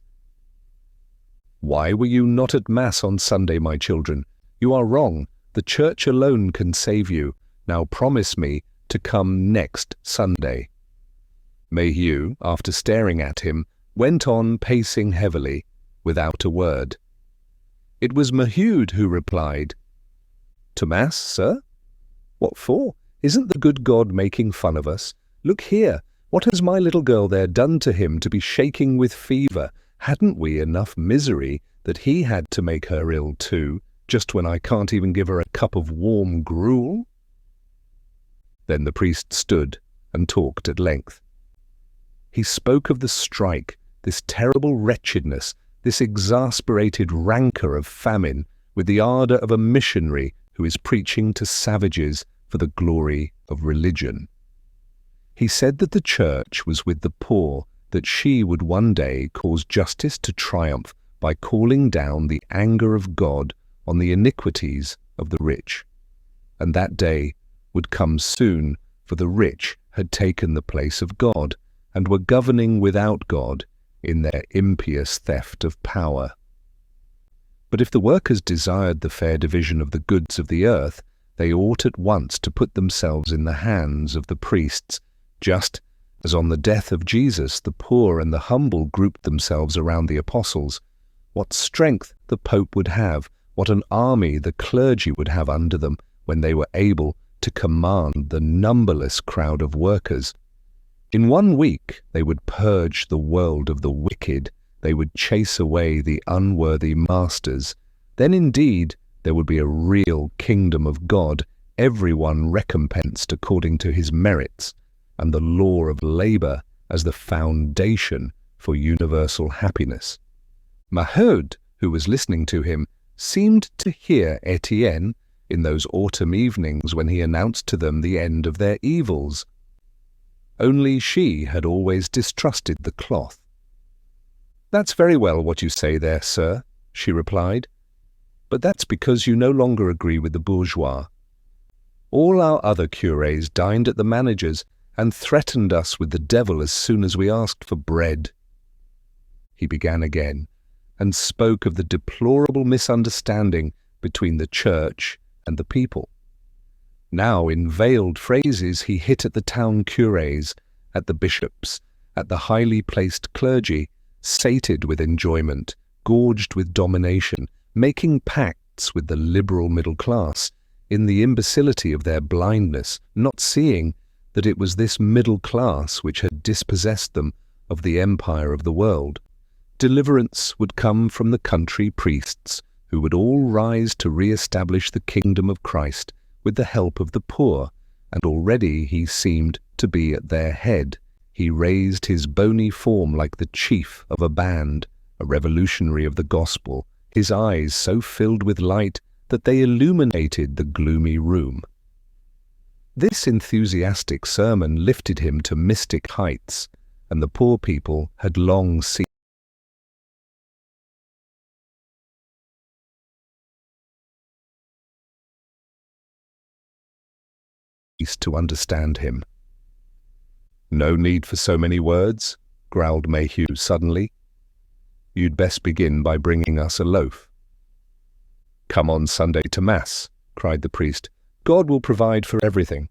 "Why were you not at Mass on Sunday, my children? You are wrong. The Church alone can save you. Now promise me to come next Sunday." Maheu, after staring at him, went on pacing heavily, without a word. It was Maheu who replied, "To Mass, sir? What for? Isn't the good God making fun of us? Look here, what has my little girl there done to him to be shaking with fever? Hadn't we enough misery that he had to make her ill too, just when I can't even give her a cup of warm gruel?" Then the priest stood and talked at length. He spoke of the strike, this terrible wretchedness, this exasperated rancour of famine, with the ardour of a missionary who is preaching to savages for the glory of religion. He said that the Church was with the poor, that she would one day cause justice to triumph by calling down the anger of God on the iniquities of the rich. And that day would come soon, for the rich had taken the place of God and were governing without God in their impious theft of power. But if the workers desired the fair division of the goods of the earth, they ought at once to put themselves in the hands of the priests, just as on the death of Jesus the poor and the humble grouped themselves around the apostles. What strength the Pope would have, what an army the clergy would have under them when they were able to command the numberless crowd of workers. In 1 week they would purge the world of the wicked, they would chase away the unworthy masters. Then indeed there would be a real kingdom of God, everyone recompensed according to his merits, and the law of labour as the foundation for universal happiness. Maheu, who was listening to him, seemed to hear Étienne in those autumn evenings when he announced to them the end of their evils. Only she had always distrusted the cloth. "That's very well what you say there, sir," she replied, "but that's because you no longer agree with the bourgeois. All our other curés dined at the manager's and threatened us with the devil as soon as we asked for bread." He began again, and spoke of the deplorable misunderstanding between the Church and the people. Now in veiled phrases he hit at the town curés, at the bishops, at the highly placed clergy, sated with enjoyment, gorged with domination, making pacts with the liberal middle class, in the imbecility of their blindness, not seeing that it was this middle class which had dispossessed them of the empire of the world. Deliverance would come from the country priests, who would all rise to re-establish the kingdom of Christ with the help of the poor, and already he seemed to be at their head. He raised his bony form like the chief of a band, a revolutionary of the gospel, his eyes so filled with light that they illuminated the gloomy room. This enthusiastic sermon lifted him to mystic heights, and the poor people had long ceased to understand him. "No need for so many words," growled Maheu suddenly. "You'd best begin by bringing us a loaf." "Come on Sunday to Mass," cried the priest. "God will provide for everything."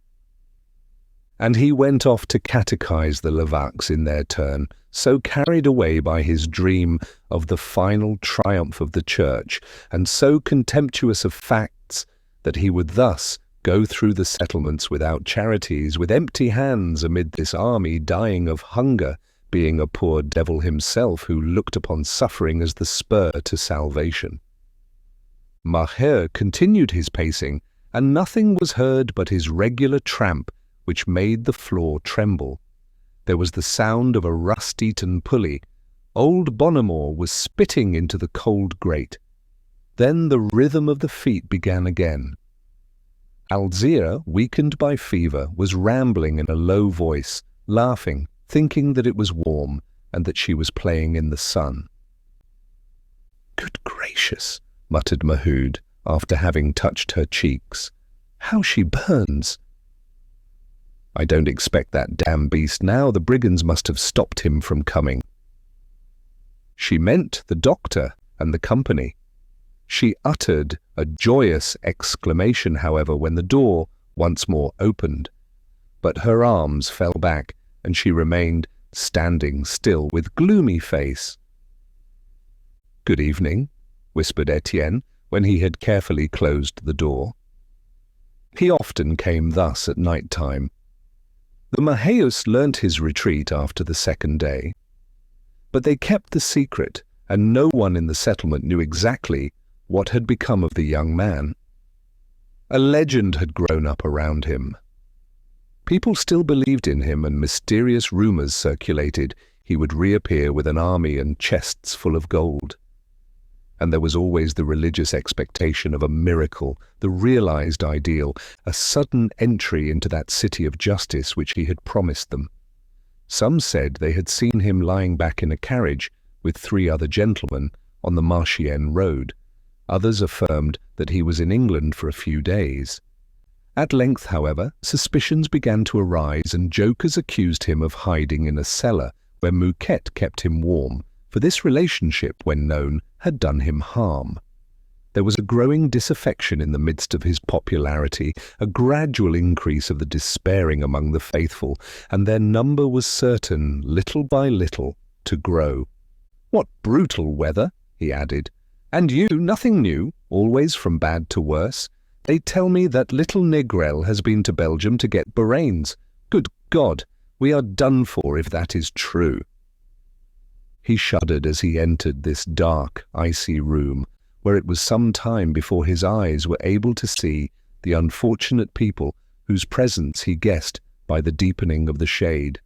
And he went off to catechize the Levaques in their turn, so carried away by his dream of the final triumph of the Church, and so contemptuous of facts that he would thus go through the settlements without charities, with empty hands amid this army dying of hunger, being a poor devil himself who looked upon suffering as the spur to salvation. Maheu continued his pacing, and nothing was heard but his regular tramp, which made the floor tremble. There was the sound of a rust-eaten pulley. Old Bonnemort was spitting into the cold grate. Then the rhythm of the feet began again. Alzire, weakened by fever, was rambling in a low voice, laughing, thinking that it was warm and that she was playing in the sun. "Good gracious," muttered Maheu, after having touched her cheeks. "How she burns!" "I don't expect that damn beast now. The brigands must have stopped him from coming." She meant the doctor and the company. She uttered a joyous exclamation, however, when the door once more opened. But her arms fell back, and she remained standing still with gloomy face. "Good evening," whispered Étienne, when he had carefully closed the door. He often came thus at night time. The Maheus learnt his retreat after the second day. But they kept the secret, and no one in the settlement knew exactly what had become of the young man. A legend had grown up around him. People still believed in him, and mysterious rumours circulated he would reappear with an army and chests full of gold. And there was always the religious expectation of a miracle, the realized ideal, a sudden entry into that city of justice which he had promised them. Some said they had seen him lying back in a carriage with 3 other gentlemen on the Marchienne road. Others affirmed that he was in England for a few days. At length, however, suspicions began to arise, and jokers accused him of hiding in a cellar where Mouquet kept him warm, for this relationship, when known, had done him harm. There was a growing disaffection in the midst of his popularity, a gradual increase of the despairing among the faithful, and their number was certain, little by little, to grow. "What brutal weather," he added. "And you, nothing new, always from bad to worse. They tell me that little Négrel has been to Belgium to get Borains. Good God, we are done for if that is true." He shuddered as he entered this dark, icy room, where it was some time before his eyes were able to see the unfortunate people whose presence he guessed by the deepening of the shade.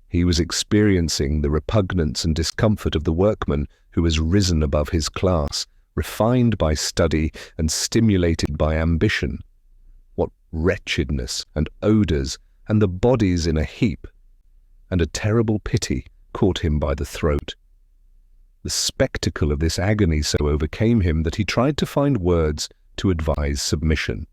He was experiencing the repugnance and discomfort of the workman who has risen above his class, refined by study and stimulated by ambition. What wretchedness and odours, and the bodies in a heap! And a terrible pity caught him by the throat. The spectacle of this agony so overcame him that he tried to find words to advise submission.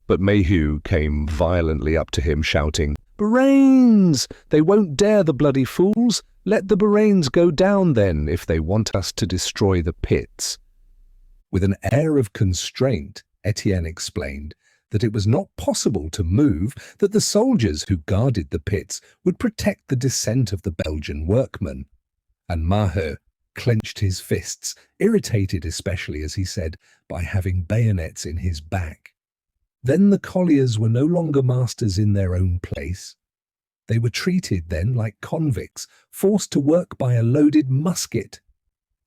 But Maheu came violently up to him, shouting, "Borains! They won't dare, the bloody fools! Let the Borains go down then, if they want us to destroy the pits." With an air of constraint, Étienne explained that it was not possible to move, that the soldiers who guarded the pits would protect the descent of the Belgian workmen. And Maheu clenched his fists, irritated especially, as he said, by having bayonets in his back. Then the colliers were no longer masters in their own place. They were treated then like convicts, forced to work by a loaded musket.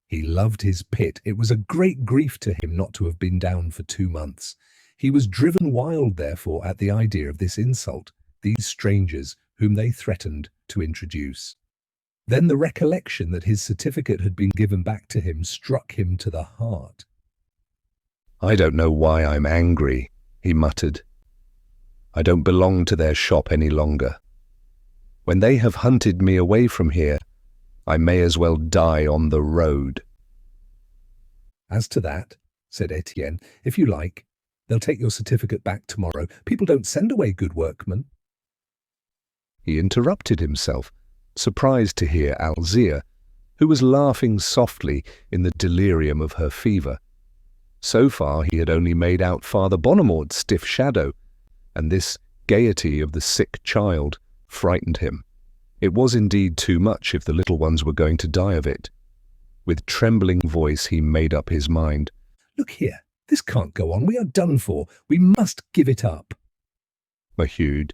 He loved his pit. It was a great grief to him not to have been down for 2 months. He was driven wild, therefore, at the idea of this insult, these strangers whom they threatened to introduce. Then the recollection that his certificate had been given back to him struck him to the heart. "I don't know why I'm angry," he muttered. "I don't belong to their shop any longer. When they have hunted me away from here, I may as well die on the road." "As to that," said Étienne, "if you like, they'll take your certificate back tomorrow. People don't send away good workmen." He interrupted himself, surprised to hear Alzire, who was laughing softly in the delirium of her fever. So far he had only made out Father Bonnemont's stiff shadow, and this gaiety of the sick child frightened him. It was indeed too much if the little ones were going to die of it. With trembling voice he made up his mind. "Look here, this can't go on. We are done for. We must give it up." Maheu,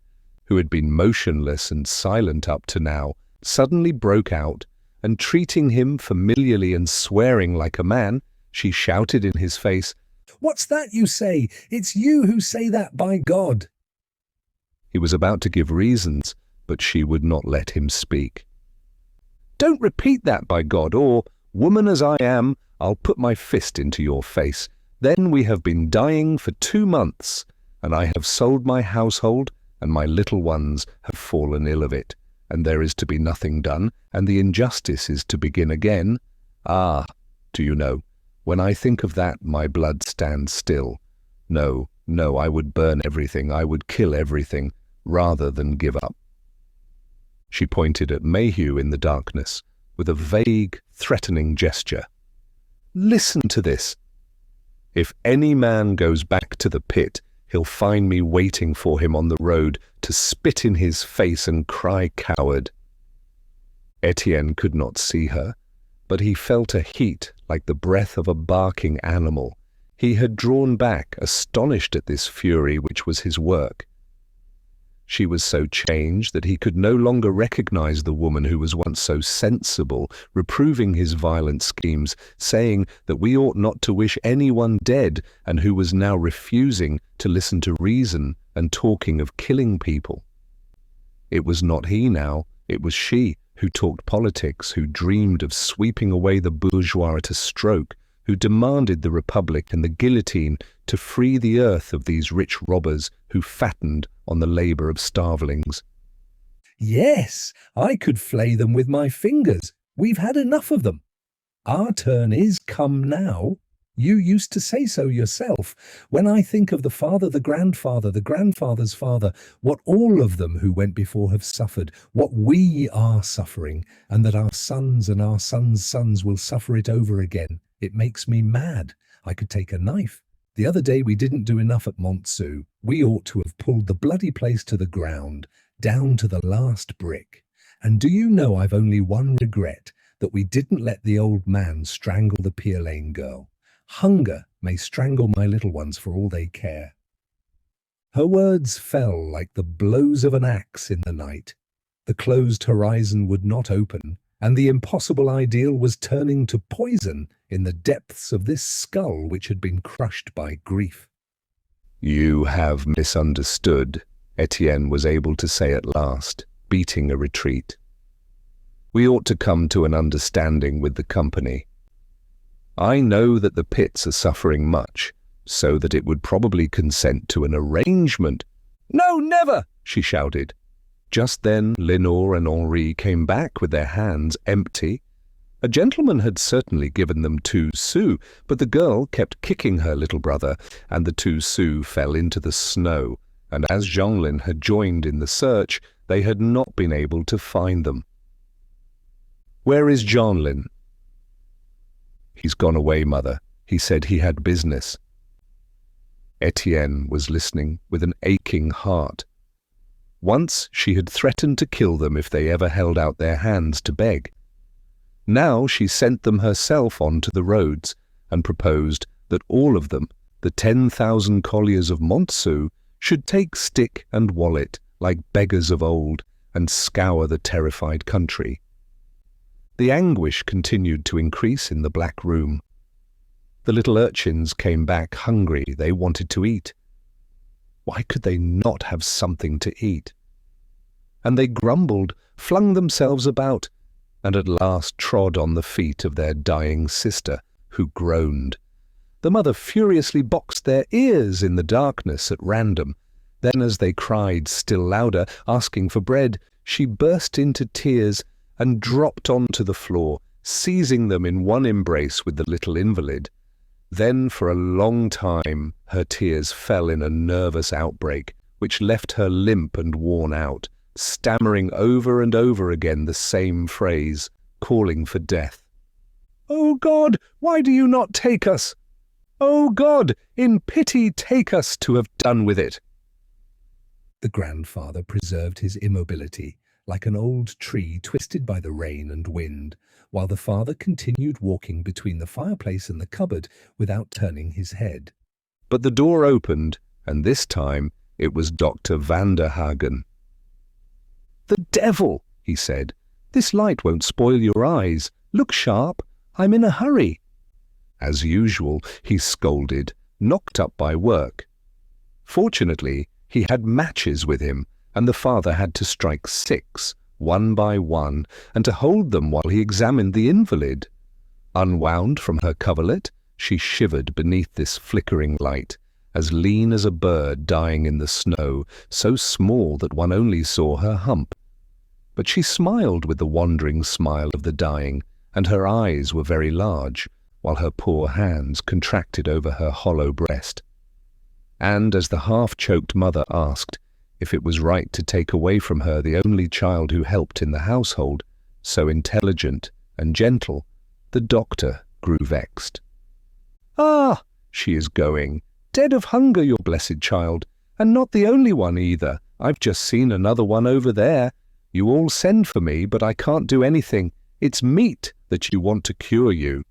who had been motionless and silent up to now, suddenly broke out, and treating him familiarly and swearing like a man, she shouted in his face, "What's that you say? It's you who say that, by God!" He was about to give reasons, but she would not let him speak. "Don't repeat that, by God, or, woman as I am, I'll put my fist into your face. Then we have been dying for 2 months, and I have sold my household, and my little ones have fallen ill of it, and there is to be nothing done, and the injustice is to begin again. Ah, do you know, when I think of that, my blood stands still. No, no, I would burn everything, I would kill everything, rather than give up." She pointed at Maheu in the darkness, with a vague, threatening gesture. "Listen to this. If any man goes back to the pit, he'll find me waiting for him on the road to spit in his face and cry coward. Étienne could not see her, but he felt a heat like the breath of a barking animal. He had drawn back, astonished at this fury which was his work. She was so changed that he could no longer recognize the woman who was once so sensible, reproving his violent schemes, saying that we ought not to wish anyone dead, and who was now refusing to listen to reason and talking of killing people. It was not he now, it was she who talked politics, who dreamed of sweeping away the bourgeois at a stroke, who demanded the republic and the guillotine to free the earth of these rich robbers who fattened on the labour of starvelings. Yes, I could flay them with my fingers. We've had enough of them. Our turn is come now. You used to say so yourself. When I think of the father, the grandfather's father, what all of them who went before have suffered, what we are suffering, and that our sons and our sons' sons will suffer it over again, it makes me mad. I could take a knife. The other day we didn't do enough at Montsou. We ought to have pulled the bloody place to the ground, down to the last brick. And do you know I've only one regret, that we didn't let the old man strangle the Pier Lane girl. Hunger may strangle my little ones for all they care. Her words fell like the blows of an axe in the night. The closed horizon would not open, and the impossible ideal was turning to poison in the depths of this skull which had been crushed by grief. "You have misunderstood," Étienne was able to say at last, beating a retreat. "We ought to come to an understanding with the company. I know that the pits are suffering much, so that it would probably consent to an arrangement." "No, never!" she shouted. Just then Lenore and Henri came back with their hands empty. A gentleman had certainly given them 2 sous, but the girl kept kicking her little brother, and the 2 sous fell into the snow, and as Jeanlin had joined in the search, they had not been able to find them. "Where is Jeanlin?" "He's gone away, mother. He said he had business." Étienne was listening with an aching heart. Once she had threatened to kill them if they ever held out their hands to beg. Now she sent them herself on to the roads and proposed that all of them, the 10,000 colliers of Montsou, should take stick and wallet like beggars of old and scour the terrified country. The anguish continued to increase in the black room. The little urchins came back hungry. They wanted to eat. Why could they not have something to eat? And they grumbled, flung themselves about, and at last trod on the feet of their dying sister, who groaned. The mother furiously boxed their ears in the darkness at random. Then, as they cried still louder, asking for bread, she burst into tears and dropped onto the floor, seizing them in one embrace with the little invalid. Then for a long time her tears fell in a nervous outbreak, which left her limp and worn out, stammering over and over again the same phrase, calling for death. "Oh God, why do you not take us? Oh God, in pity take us to have done with it." The grandfather preserved his immobility, like an old tree twisted by the rain and wind, while the father continued walking between the fireplace and the cupboard without turning his head. But the door opened, and this time it was Dr. Vanderhagen. "The devil!" he said. "This light won't spoil your eyes. Look sharp. I'm in a hurry." As usual, he scolded, knocked up by work. Fortunately, he had matches with him, and the father had to strike 6, one by one, and to hold them while he examined the invalid. Unwound from her coverlet, she shivered beneath this flickering light, as lean as a bird dying in the snow, so small that one only saw her hump. But she smiled with the wandering smile of the dying, and her eyes were very large, while her poor hands contracted over her hollow breast. And as the half-choked mother asked if it was right to take away from her the only child who helped in the household, so intelligent and gentle, the doctor grew vexed. "Ah, she is going, dead of hunger, your blessed child, and not the only one either. I've just seen another one over there. You all send for me, but I can't do anything. It's meat that you want to cure you."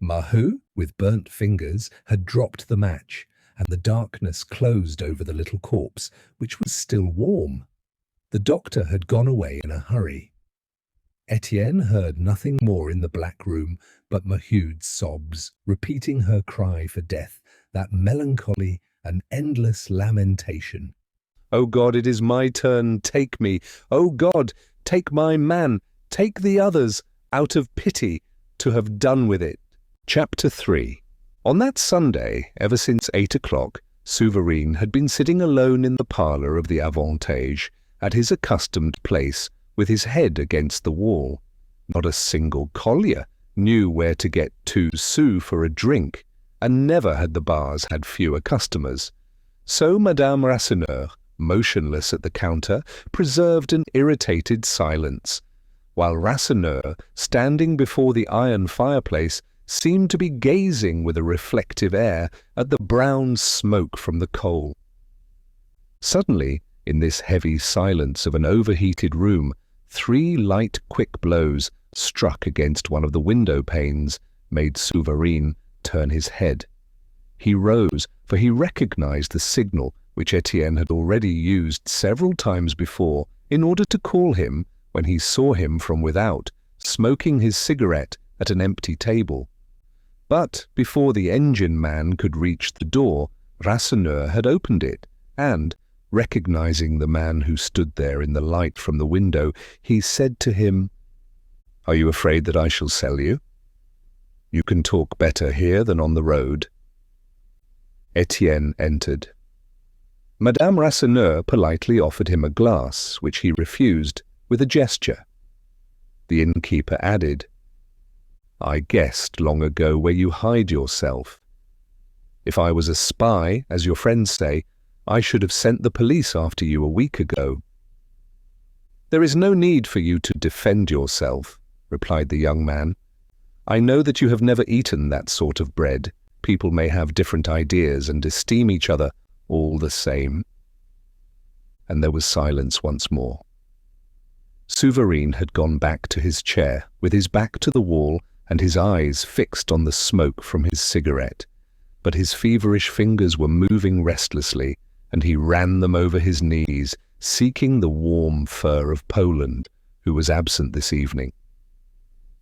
Maheu, with burnt fingers, had dropped the match, and the darkness closed over the little corpse, which was still warm. The doctor had gone away in a hurry. Étienne heard nothing more in the black room but Maheu's sobs, repeating her cry for death, that melancholy and endless lamentation. "Oh God, it is my turn, take me. Oh God, take my man, take the others, out of pity, to have done with it." Chapter 3. On that Sunday, ever since 8 o'clock, Souvarine had been sitting alone in the parlour of the Avantage, at his accustomed place, with his head against the wall. Not a single collier knew where to get 2 sous for a drink, and never had the bars had fewer customers. So Madame Rasseneur, motionless at the counter, preserved an irritated silence, while Rasseneur, standing before the iron fireplace, seemed to be gazing with a reflective air at the brown smoke from the coal. Suddenly, in this heavy silence of an overheated room, 3 light, quick blows, struck against one of the window panes, made Souvarine turn his head. He rose, for he recognized the signal which Étienne had already used several times before in order to call him when he saw him from without, smoking his cigarette at an empty table. But before the engine man could reach the door, Rasseneur had opened it, and, recognizing the man who stood there in the light from the window, he said to him, "Are you afraid that I shall sell you? You can talk better here than on the road." Étienne entered. Madame Rasseneur politely offered him a glass, which he refused with a gesture. The innkeeper added, "I guessed long ago where you hide yourself. If I was a spy, as your friends say, I should have sent the police after you a week ago." "There is no need for you to defend yourself," replied the young man. "I know that you have never eaten that sort of bread. People may have different ideas and esteem each other all the same." And there was silence once more. Souvarine had gone back to his chair, with his back to the wall and his eyes fixed on the smoke from his cigarette. But his feverish fingers were moving restlessly, and he ran them over his knees, seeking the warm fur of Poland, who was absent this evening.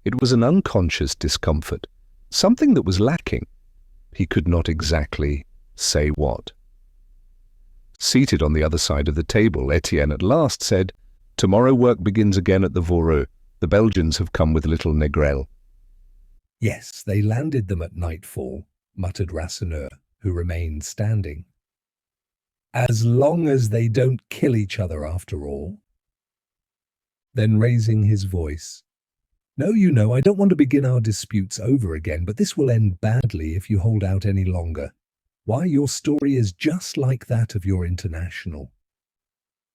It was an unconscious discomfort, something that was lacking. He could not exactly say what. Seated on the other side of the table, Étienne at last said, "Tomorrow work begins again at the Voreux. The Belgians have come with little Négrel." "Yes, they landed them at nightfall," muttered Rasseneur, who remained standing. "As long as they don't kill each other after all." Then raising his voice, "No, you know, I don't want to begin our disputes over again, but this will end badly if you hold out any longer. Why, your story is just like that of your International.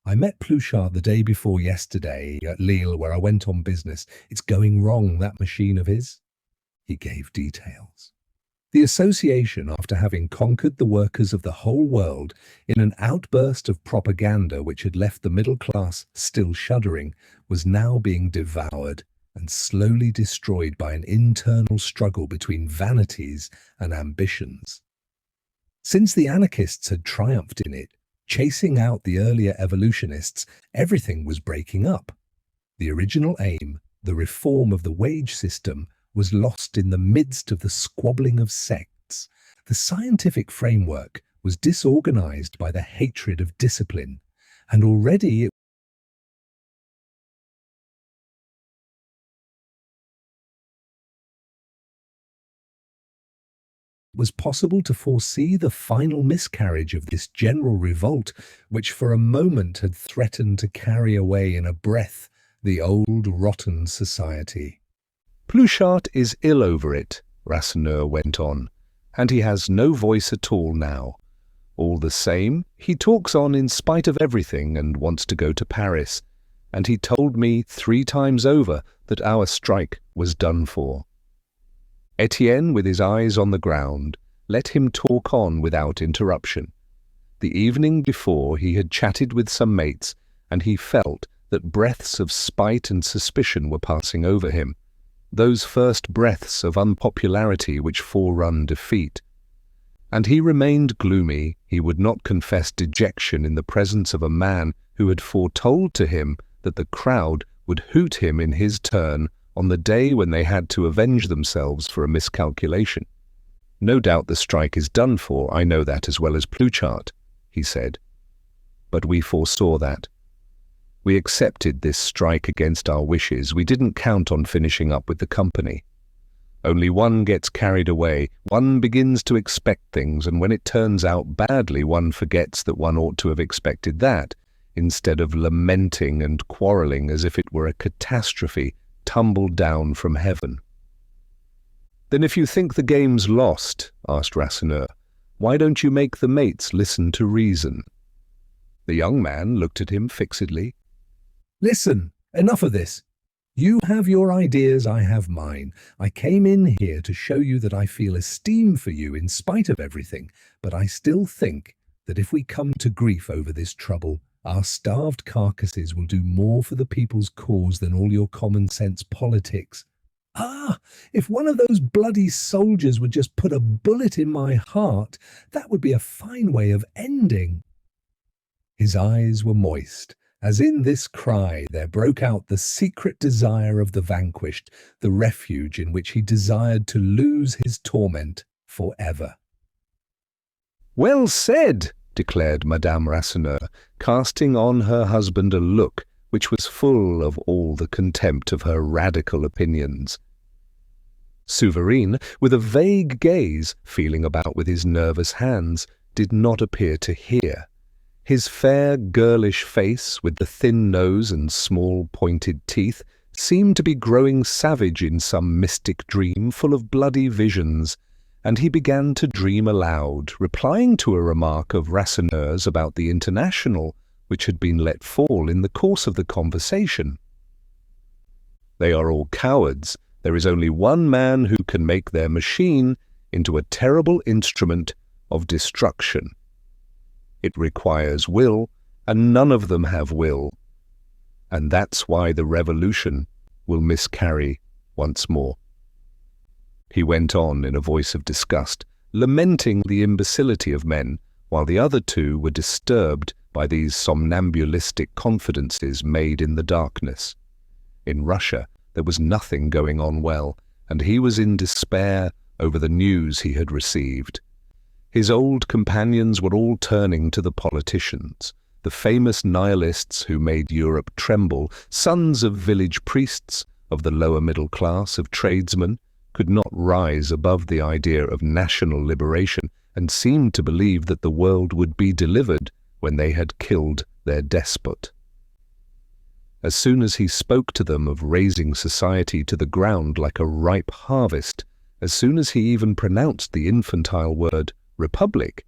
I met Pluchart the day before yesterday at Lille, where I went on business. It's going wrong, that machine of his." He gave details. The association, after having conquered the workers of the whole world in an outburst of propaganda which had left the middle class still shuddering, was now being devoured and slowly destroyed by an internal struggle between vanities and ambitions. Since the anarchists had triumphed in it, chasing out the earlier evolutionists, everything was breaking up. The original aim, the reform of the wage system, was lost in the midst of the squabbling of sects. The scientific framework was disorganized by the hatred of discipline, and already it was possible to foresee the final miscarriage of this general revolt, which for a moment had threatened to carry away in a breath the old rotten society. "Pluchart is ill over it," Rasseneur went on, "and he has no voice at all now. All the same, he talks on in spite of everything and wants to go to Paris, and he told me 3 times over that our strike was done for." Étienne, with his eyes on the ground, let him talk on without interruption. The evening before he had chatted with some mates, and he felt that breaths of spite and suspicion were passing over him, those first breaths of unpopularity which forerun defeat. And he remained gloomy. He would not confess dejection in the presence of a man who had foretold to him that the crowd would hoot him in his turn on the day when they had to avenge themselves for a miscalculation. "No doubt the strike is done for, I know that as well as Pluchart," he said. "But we foresaw that. We accepted this strike against our wishes. We didn't count on finishing up with the company. Only one gets carried away, one begins to expect things, and when it turns out badly, one forgets that one ought to have expected that, instead of lamenting and quarrelling as if it were a catastrophe tumbled down from heaven." "Then if you think the game's lost," asked Rasseneur, "why don't you make the mates listen to reason?" The young man looked at him fixedly. "Listen, enough of this. You have your ideas, I have mine. I came in here to show you that I feel esteem for you in spite of everything, but I still think that if we come to grief over this trouble, our starved carcasses will do more for the people's cause than all your common-sense politics. Ah, if one of those bloody soldiers would just put a bullet in my heart, that would be a fine way of ending." His eyes were moist, as in this cry there broke out the secret desire of the vanquished, the refuge in which he desired to lose his torment forever. "Well said," declared Madame Rasseneur, casting on her husband a look which was full of all the contempt of her radical opinions. Souvarine, with a vague gaze, feeling about with his nervous hands, did not appear to hear. His fair, girlish face, with the thin nose and small pointed teeth, seemed to be growing savage in some mystic dream full of bloody visions, and he began to dream aloud, replying to a remark of Rasseneur's about the International, which had been let fall in the course of the conversation. "They are all cowards. There is only one man who can make their machine into a terrible instrument of destruction. It requires will, and none of them have will. And that's why the revolution will miscarry once more." He went on in a voice of disgust, lamenting the imbecility of men, while the other two were disturbed by these somnambulistic confidences made in the darkness. In Russia there was nothing going on well, and he was in despair over the news he had received. His old companions were all turning to the politicians, the famous nihilists who made Europe tremble, sons of village priests, of the lower middle class, of tradesmen, could not rise above the idea of national liberation and seemed to believe that the world would be delivered when they had killed their despot. As soon as he spoke to them of razing society to the ground like a ripe harvest, as soon as he even pronounced the infantile word republic,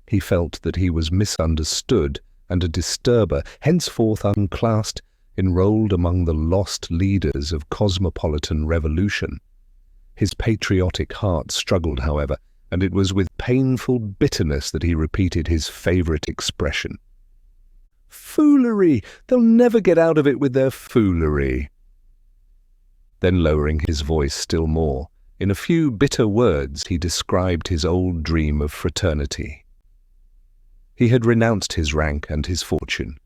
he felt that he was misunderstood and a disturber, henceforth unclassed, enrolled among the lost leaders of cosmopolitan revolution. His patriotic heart struggled, however, and it was with painful bitterness that he repeated his favourite expression. "Foolery! They'll never get out of it with their foolery." Then, lowering his voice still more, in a few bitter words he described his old dream of fraternity. He had renounced his rank and his fortune.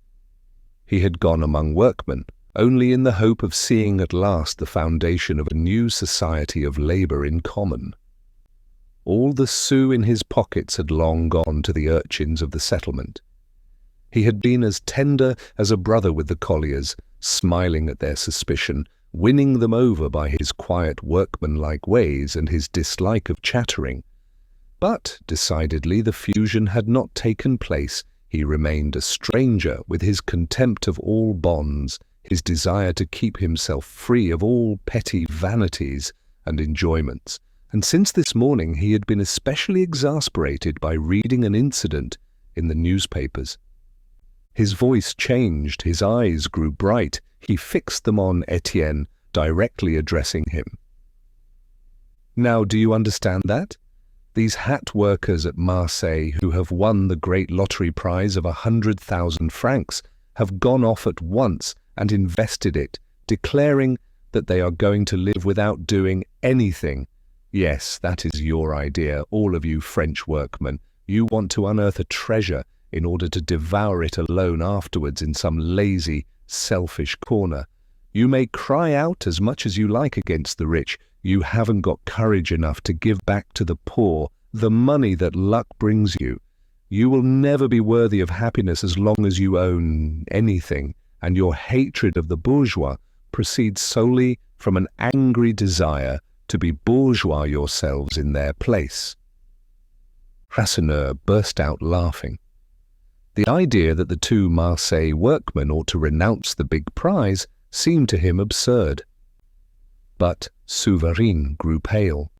He had gone among workmen, only in the hope of seeing at last the foundation of a new society of labour in common. All the sous in his pockets had long gone to the urchins of the settlement. He had been as tender as a brother with the colliers, smiling at their suspicion, winning them over by his quiet workmanlike ways and his dislike of chattering. But, decidedly, the fusion had not taken place. He remained a stranger with his contempt of all bonds, his desire to keep himself free of all petty vanities and enjoyments, and since this morning he had been especially exasperated by reading an incident in the newspapers. His voice changed, his eyes grew bright, he fixed them on Étienne, directly addressing him. "Now do you understand that? These hat workers at Marseille who have won the great lottery prize of 100,000 francs have gone off at once and invested it, declaring that they are going to live without doing anything. Yes, that is your idea, all of you French workmen. You want to unearth a treasure in order to devour it alone afterwards in some lazy, selfish corner. You may cry out as much as you like against the rich. You haven't got courage enough to give back to the poor the money that luck brings you. You will never be worthy of happiness as long as you own anything, and your hatred of the bourgeois proceeds solely from an angry desire to be bourgeois yourselves in their place. Rasseneur burst out laughing. The idea that the two Marseille workmen ought to renounce the big prize seemed to him absurd. But Souvarine grew pale.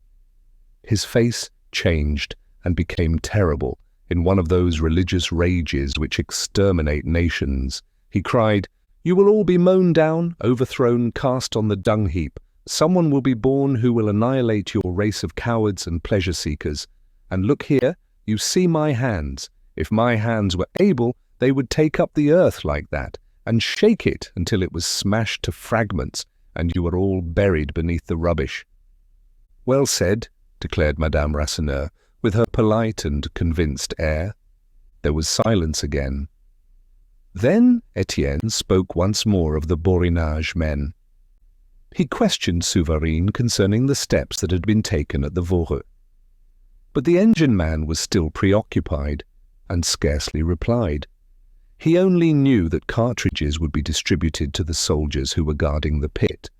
His face changed and became terrible in one of those religious rages which exterminate nations. He cried, "You will all be mown down, overthrown, cast on the dung heap. Someone will be born who will annihilate your race of cowards and pleasure-seekers. And look here, you see my hands. If my hands were able, they would take up the earth like that, and shake it until it was smashed to fragments, and you were all buried beneath the rubbish." "Well said," declared Madame Rasseneur, with her polite and convinced air. There was silence again. Then Étienne spoke once more of the Borinage men. He questioned Souvarine concerning the steps that had been taken at the Voreux. But the engine man was still preoccupied, and scarcely replied. He only knew that cartridges would be distributed to the soldiers who were guarding the pit,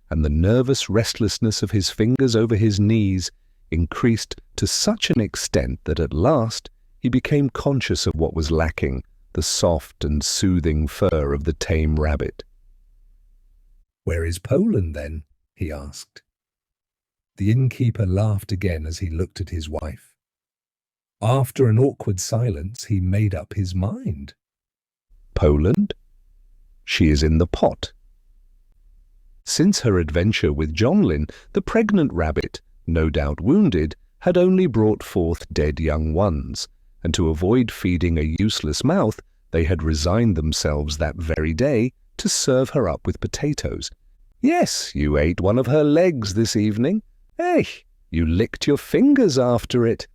and the nervous restlessness of his fingers over his knees increased to such an extent that at last he became conscious of what was lacking, the soft and soothing fur of the tame rabbit. "Where is Poland, then?" he asked. The innkeeper laughed again as he looked at his wife. After an awkward silence, he made up his mind. "Poland? She is in the pot." Since her adventure with Jonlin, the pregnant rabbit, no doubt wounded, had only brought forth dead young ones, and to avoid feeding a useless mouth, they had resigned themselves that very day to serve her up with potatoes. "Yes, you ate one of her legs this evening. Eh, you licked your fingers after it."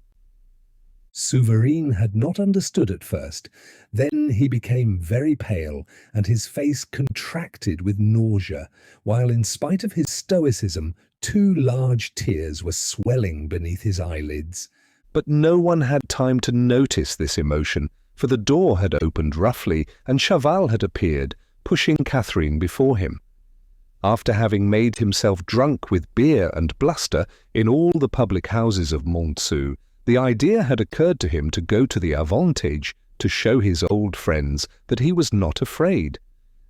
Souvarine had not understood at first. Then he became very pale, and his face contracted with nausea, while in spite of his stoicism, 2 large tears were swelling beneath his eyelids. But no one had time to notice this emotion, for the door had opened roughly, and Chaval had appeared, pushing Catherine before him. After having made himself drunk with beer and bluster in all the public houses of Montsou, the idea had occurred to him to go to the Avantage to show his old friends that he was not afraid.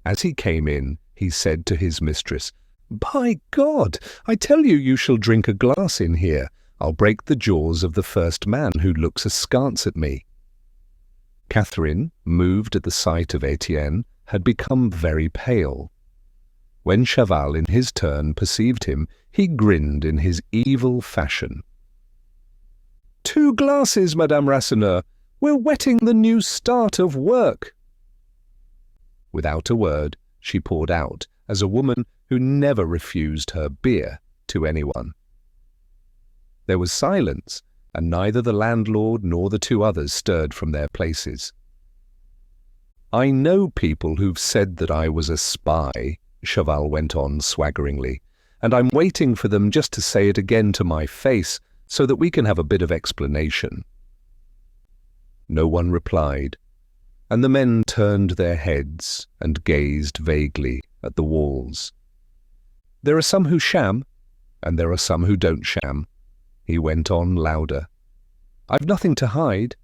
As he came in, he said to his mistress, "By God, I tell you, you shall drink a glass in here. I'll break the jaws of the first man who looks askance at me." Catherine, moved at the sight of Étienne, had become very pale. When Chaval in his turn perceived him, he grinned in his evil fashion. "2 glasses, Madame Rasseneur. We're wetting the new start of work." Without a word, she poured out, as a woman who never refused her beer to anyone. There was silence, and neither the landlord nor the 2 others stirred from their places. "I know people who've said that I was a spy," Chaval went on swaggeringly, "and I'm waiting for them just to say it again to my face, so that we can have a bit of explanation." No one replied, and the men turned their heads and gazed vaguely at the walls. "There are some who sham, and there are some who don't sham," he went on louder. "I've nothing to hide.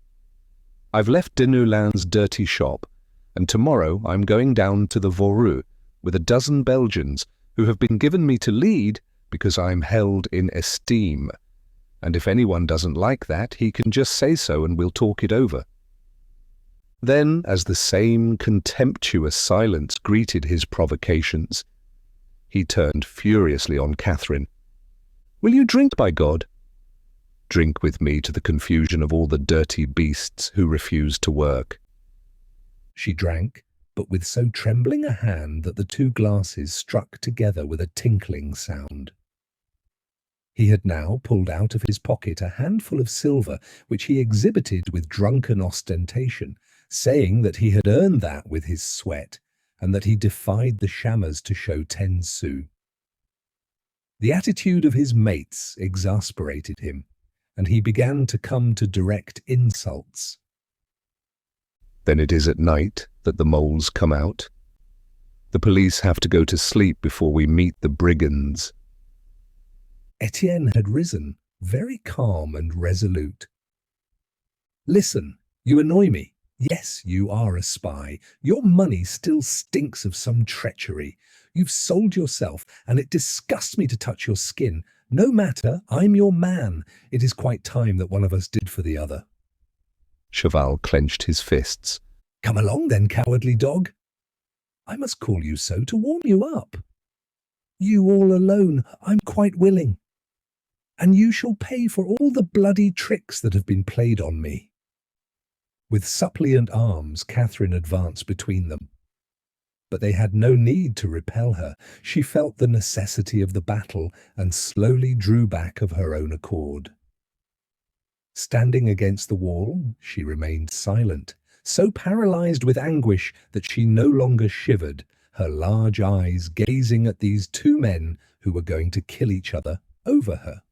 I've left Deneulin's dirty shop, and tomorrow I'm going down to the Voreux with a dozen Belgians who have been given me to lead because I'm held in esteem. And if anyone doesn't like that, he can just say so and we'll talk it over." Then, as the same contemptuous silence greeted his provocations, he turned furiously on Catherine. "Will you drink, by God?" "Drink with me to the confusion of all the dirty beasts who refuse to work." She drank, but with so trembling a hand that the two glasses struck together with a tinkling sound. He had now pulled out of his pocket a handful of silver, which he exhibited with drunken ostentation, saying that he had earned that with his sweat, and that he defied the shammers to show 10 sous. The attitude of his mates exasperated him, and he began to come to direct insults. Then it is at night that the moles come out. The police have to go to sleep before we meet the brigands. Étienne had risen, very calm and resolute. Listen, you annoy me. Yes, you are a spy. Your money still stinks of some treachery. You've sold yourself, and it disgusts me to touch your skin. No matter, I'm your man. It is quite time that one of us did for the other. Chaval clenched his fists. Come along then, cowardly dog. I must call you so to warm you up. You all alone, I'm quite willing. And you shall pay for all the bloody tricks that have been played on me. With suppliant arms, Catherine advanced between them. But they had no need to repel her. She felt the necessity of the battle and slowly drew back of her own accord. Standing against the wall, she remained silent, so paralyzed with anguish that she no longer shivered, her large eyes gazing at these two men who were going to kill each other over her.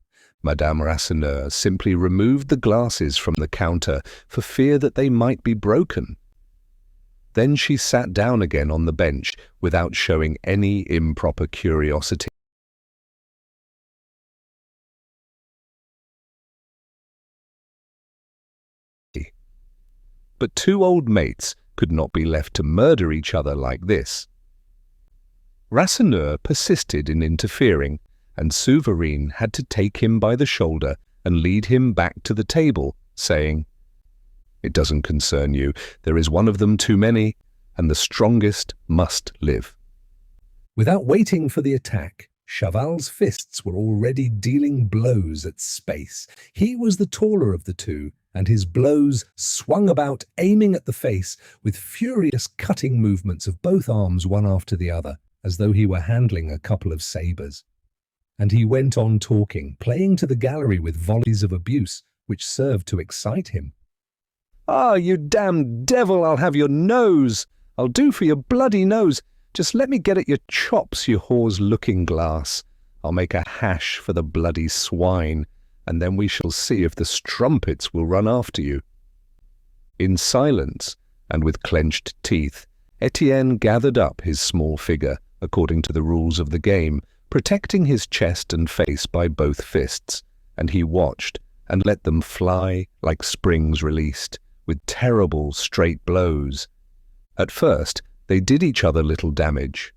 Madame Rasseneur simply removed the glasses from the counter for fear that they might be broken. Then she sat down again on the bench without showing any improper curiosity. But two old mates could not be left to murder each other like this. Rasseneur persisted in interfering, and Souverine had to take him by the shoulder and lead him back to the table, saying, "It doesn't concern you. There is one of them too many, and the strongest must live." Without waiting for the attack, Chaval's fists were already dealing blows at space. He was the taller of the two, and his blows swung about, aiming at the face with furious cutting movements of both arms one after the other, as though he were handling a couple of sabres. And he went on talking, playing to the gallery with volleys of abuse, which served to excite him. "Ah, you damned devil, I'll have your nose! I'll do for your bloody nose! Just let me get at your chops, you whore's looking-glass. I'll make a hash for the bloody swine, and then we shall see if the strumpets will run after you." In silence, and with clenched teeth, Étienne gathered up his small figure, according to the rules of the game, protecting his chest and face by both fists, and he watched and let them fly like springs released, with terrible straight blows. At first, they did each other little damage.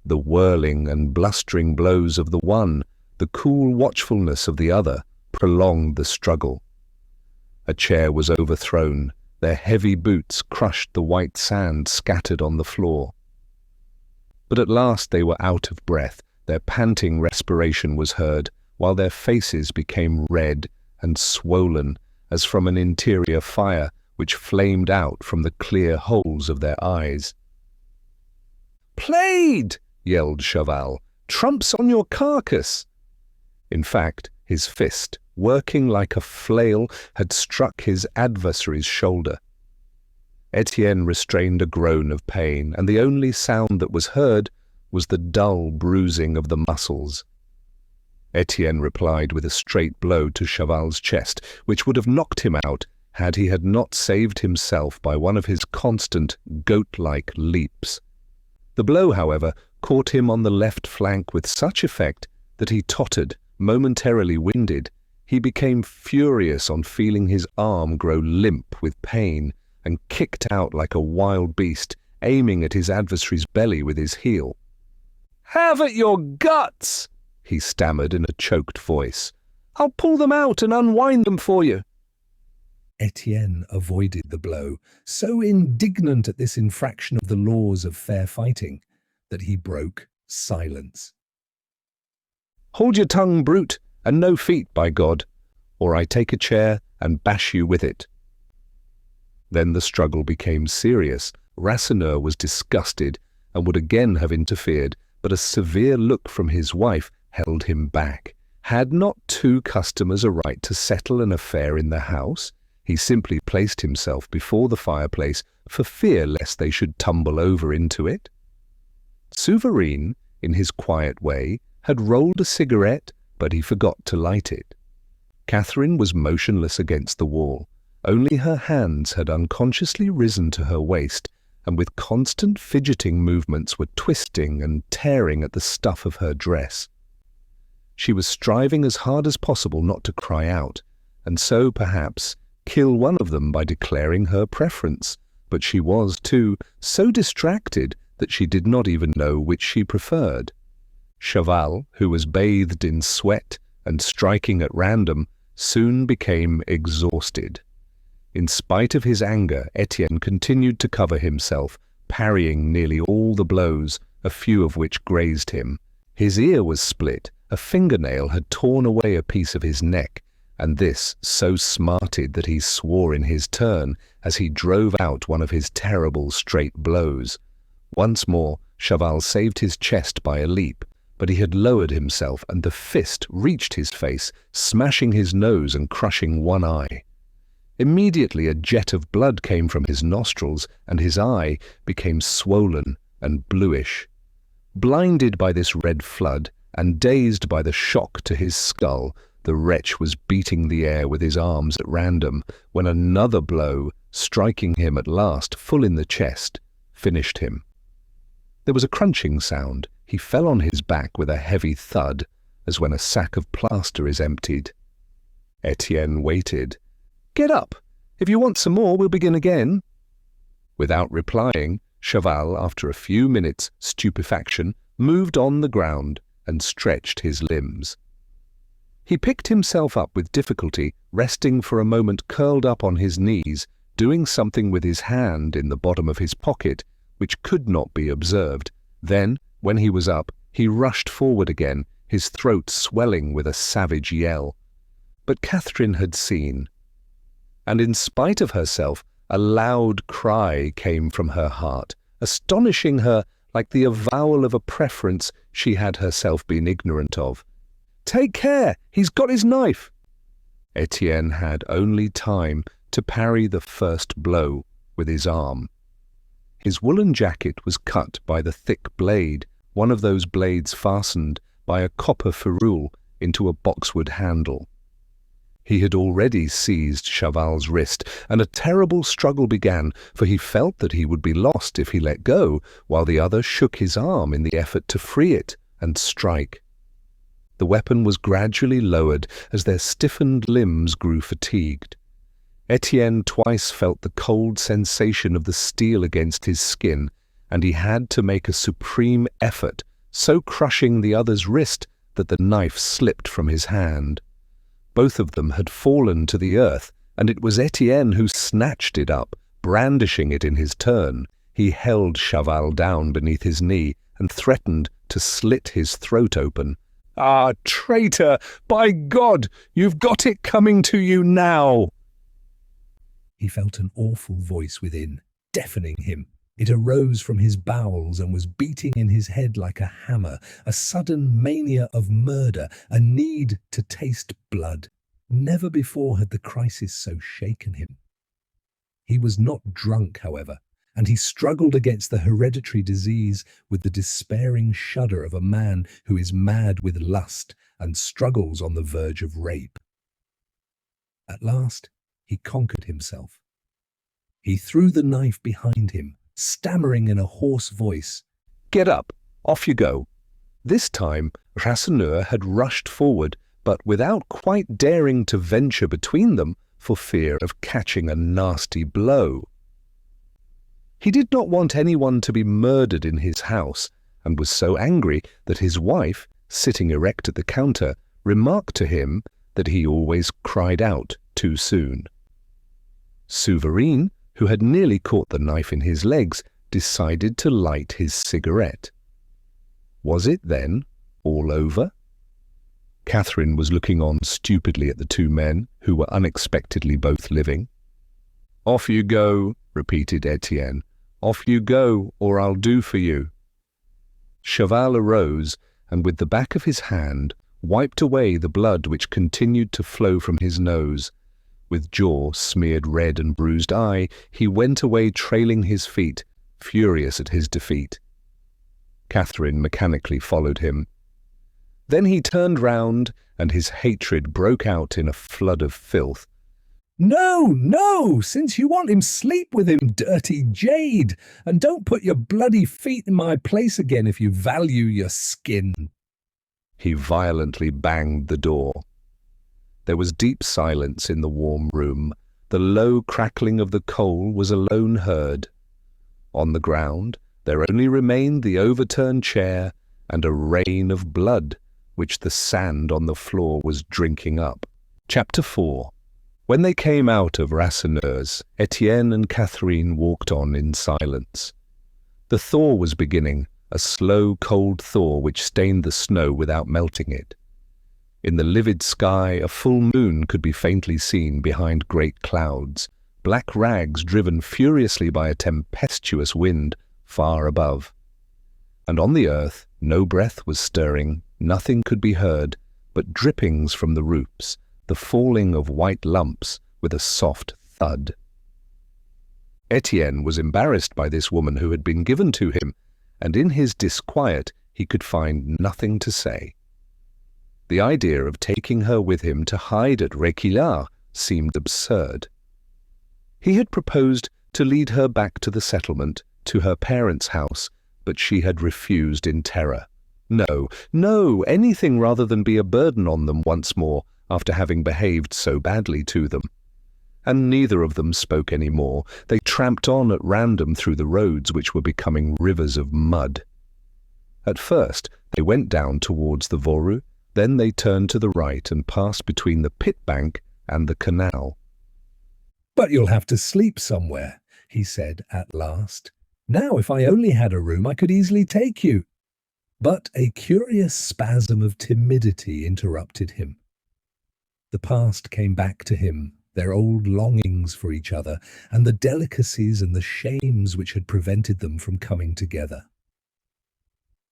The whirling and blustering blows of the one, the cool watchfulness of the other, prolonged the struggle. A chair was overthrown, their heavy boots crushed the white sand scattered on the floor. But at last they were out of breath, their panting respiration was heard, while their faces became red and swollen as from an interior fire which flamed out from the clear holes of their eyes. "Played!" yelled Chaval. "Trump's on your carcass!" In fact, his fist, working like a flail, had struck his adversary's shoulder. Étienne restrained a groan of pain, and the only sound that was heard was the dull bruising of the muscles. Étienne replied with a straight blow to Chaval's chest, which would have knocked him out had he had not saved himself by one of his constant, goat-like leaps. The blow, however, caught him on the left flank with such effect that he tottered, momentarily winded. He became furious on feeling his arm grow limp with pain, and kicked out like a wild beast, aiming at his adversary's belly with his heel. "Have at your guts!" he stammered in a choked voice. "I'll pull them out and unwind them for you." Étienne avoided the blow, so indignant at this infraction of the laws of fair fighting, that he broke silence. "Hold your tongue, brute, and no feet, by God, or I take a chair and bash you with it." Then the struggle became serious, Rasseneur was disgusted and would again have interfered, but a severe look from his wife held him back. Had not two customers a right to settle an affair in the house? He simply placed himself before the fireplace for fear lest they should tumble over into it. Souverine, in his quiet way, had rolled a cigarette, but he forgot to light it. Catherine was motionless against the wall. Only her hands had unconsciously risen to her waist, and with constant fidgeting movements were twisting and tearing at the stuff of her dress. She was striving as hard as possible not to cry out, and so, perhaps, kill one of them by declaring her preference, but she was, too, so distracted that she did not even know which she preferred. Chaval, who was bathed in sweat and striking at random, soon became exhausted. In spite of his anger, Étienne continued to cover himself, parrying nearly all the blows, a few of which grazed him. His ear was split, a fingernail had torn away a piece of his neck, and this so smarted that he swore in his turn as he drove out one of his terrible straight blows. Once more, Chaval saved his chest by a leap, but he had lowered himself, and the fist reached his face, smashing his nose and crushing one eye. Immediately a jet of blood came from his nostrils, and his eye became swollen and bluish. Blinded by this red flood, and dazed by the shock to his skull, the wretch was beating the air with his arms at random, when another blow, striking him at last full in the chest, finished him. There was a crunching sound. He fell on his back with a heavy thud, as when a sack of plaster is emptied. Étienne waited. "Get up! If you want some more, we'll begin again." Without replying, Chaval, after a few minutes' stupefaction, moved on the ground and stretched his limbs. He picked himself up with difficulty, resting for a moment curled up on his knees, doing something with his hand in the bottom of his pocket, which could not be observed. Then, when he was up, he rushed forward again, his throat swelling with a savage yell. But Catherine had seen, and in spite of herself, a loud cry came from her heart, astonishing her like the avowal of a preference she had herself been ignorant of. "Take care! He's got his knife!" Étienne had only time to parry the first blow with his arm. His woolen jacket was cut by the thick blade, one of those blades fastened by a copper ferrule into a boxwood handle. He had already seized Chaval's wrist, and a terrible struggle began, for he felt that he would be lost if he let go, while the other shook his arm in the effort to free it and strike. The weapon was gradually lowered as their stiffened limbs grew fatigued. Étienne twice felt the cold sensation of the steel against his skin, and he had to make a supreme effort, so crushing the other's wrist that the knife slipped from his hand. Both of them had fallen to the earth, and it was Étienne who snatched it up, brandishing it in his turn. He held Chaval down beneath his knee and threatened to slit his throat open. "Ah, traitor! By God, you've got it coming to you now!" He felt an awful voice within, deafening him. It arose from his bowels and was beating in his head like a hammer, a sudden mania of murder, a need to taste blood. Never before had the crisis so shaken him. He was not drunk, however, and he struggled against the hereditary disease with the despairing shudder of a man who is mad with lust and struggles on the verge of rape. At last, he conquered himself. He threw the knife behind him, stammering in a hoarse voice, "Get up! Off you go!" This time, Rasseneur had rushed forward, but without quite daring to venture between them for fear of catching a nasty blow. He did not want anyone to be murdered in his house, and was so angry that his wife, sitting erect at the counter, remarked to him that he always cried out too soon. Souverine, who had nearly caught the knife in his legs, decided to light his cigarette. Was it, then, all over? Catherine was looking on stupidly at the two men, who were unexpectedly both living. "Off you go," repeated Étienne. Off you go, or I'll do for you." Chaval arose, and with the back of his hand wiped away the blood which continued to flow from his nose. With jaw smeared red and bruised eye, he went away trailing his feet, furious at his defeat. Catherine mechanically followed him. Then he turned round, and his hatred broke out in a flood of filth. "No, no! Since you want him, sleep with him, dirty jade! And don't put your bloody feet in my place again if you value your skin!" He violently banged the door. There was deep silence in the warm room. The low crackling of the coal was alone heard. On the ground there only remained the overturned chair and a rain of blood, which the sand on the floor was drinking up. Chapter 4. When they came out of Rasseneur's, Étienne and Catherine walked on in silence. The thaw was beginning, a slow, cold thaw which stained the snow without melting it. In the livid sky, a full moon could be faintly seen behind great clouds, black rags driven furiously by a tempestuous wind far above. And on the earth, no breath was stirring, nothing could be heard but drippings from the roofs, the falling of white lumps with a soft thud. Étienne was embarrassed by this woman who had been given to him, and in his disquiet he could find nothing to say. The idea of taking her with him to hide at Réquillart seemed absurd. He had proposed to lead her back to the settlement, to her parents' house, but she had refused in terror. No, no, anything rather than be a burden on them once more after having behaved so badly to them. And neither of them spoke any more. They tramped on at random through the roads which were becoming rivers of mud. At first they went down towards the Voreux, then they turned to the right and passed between the pit bank and the canal. "But you'll have to sleep somewhere," he said at last. "Now, if I only had a room, I could easily take you." But a curious spasm of timidity interrupted him. The past came back to him, their old longings for each other, and the delicacies and the shames which had prevented them from coming together.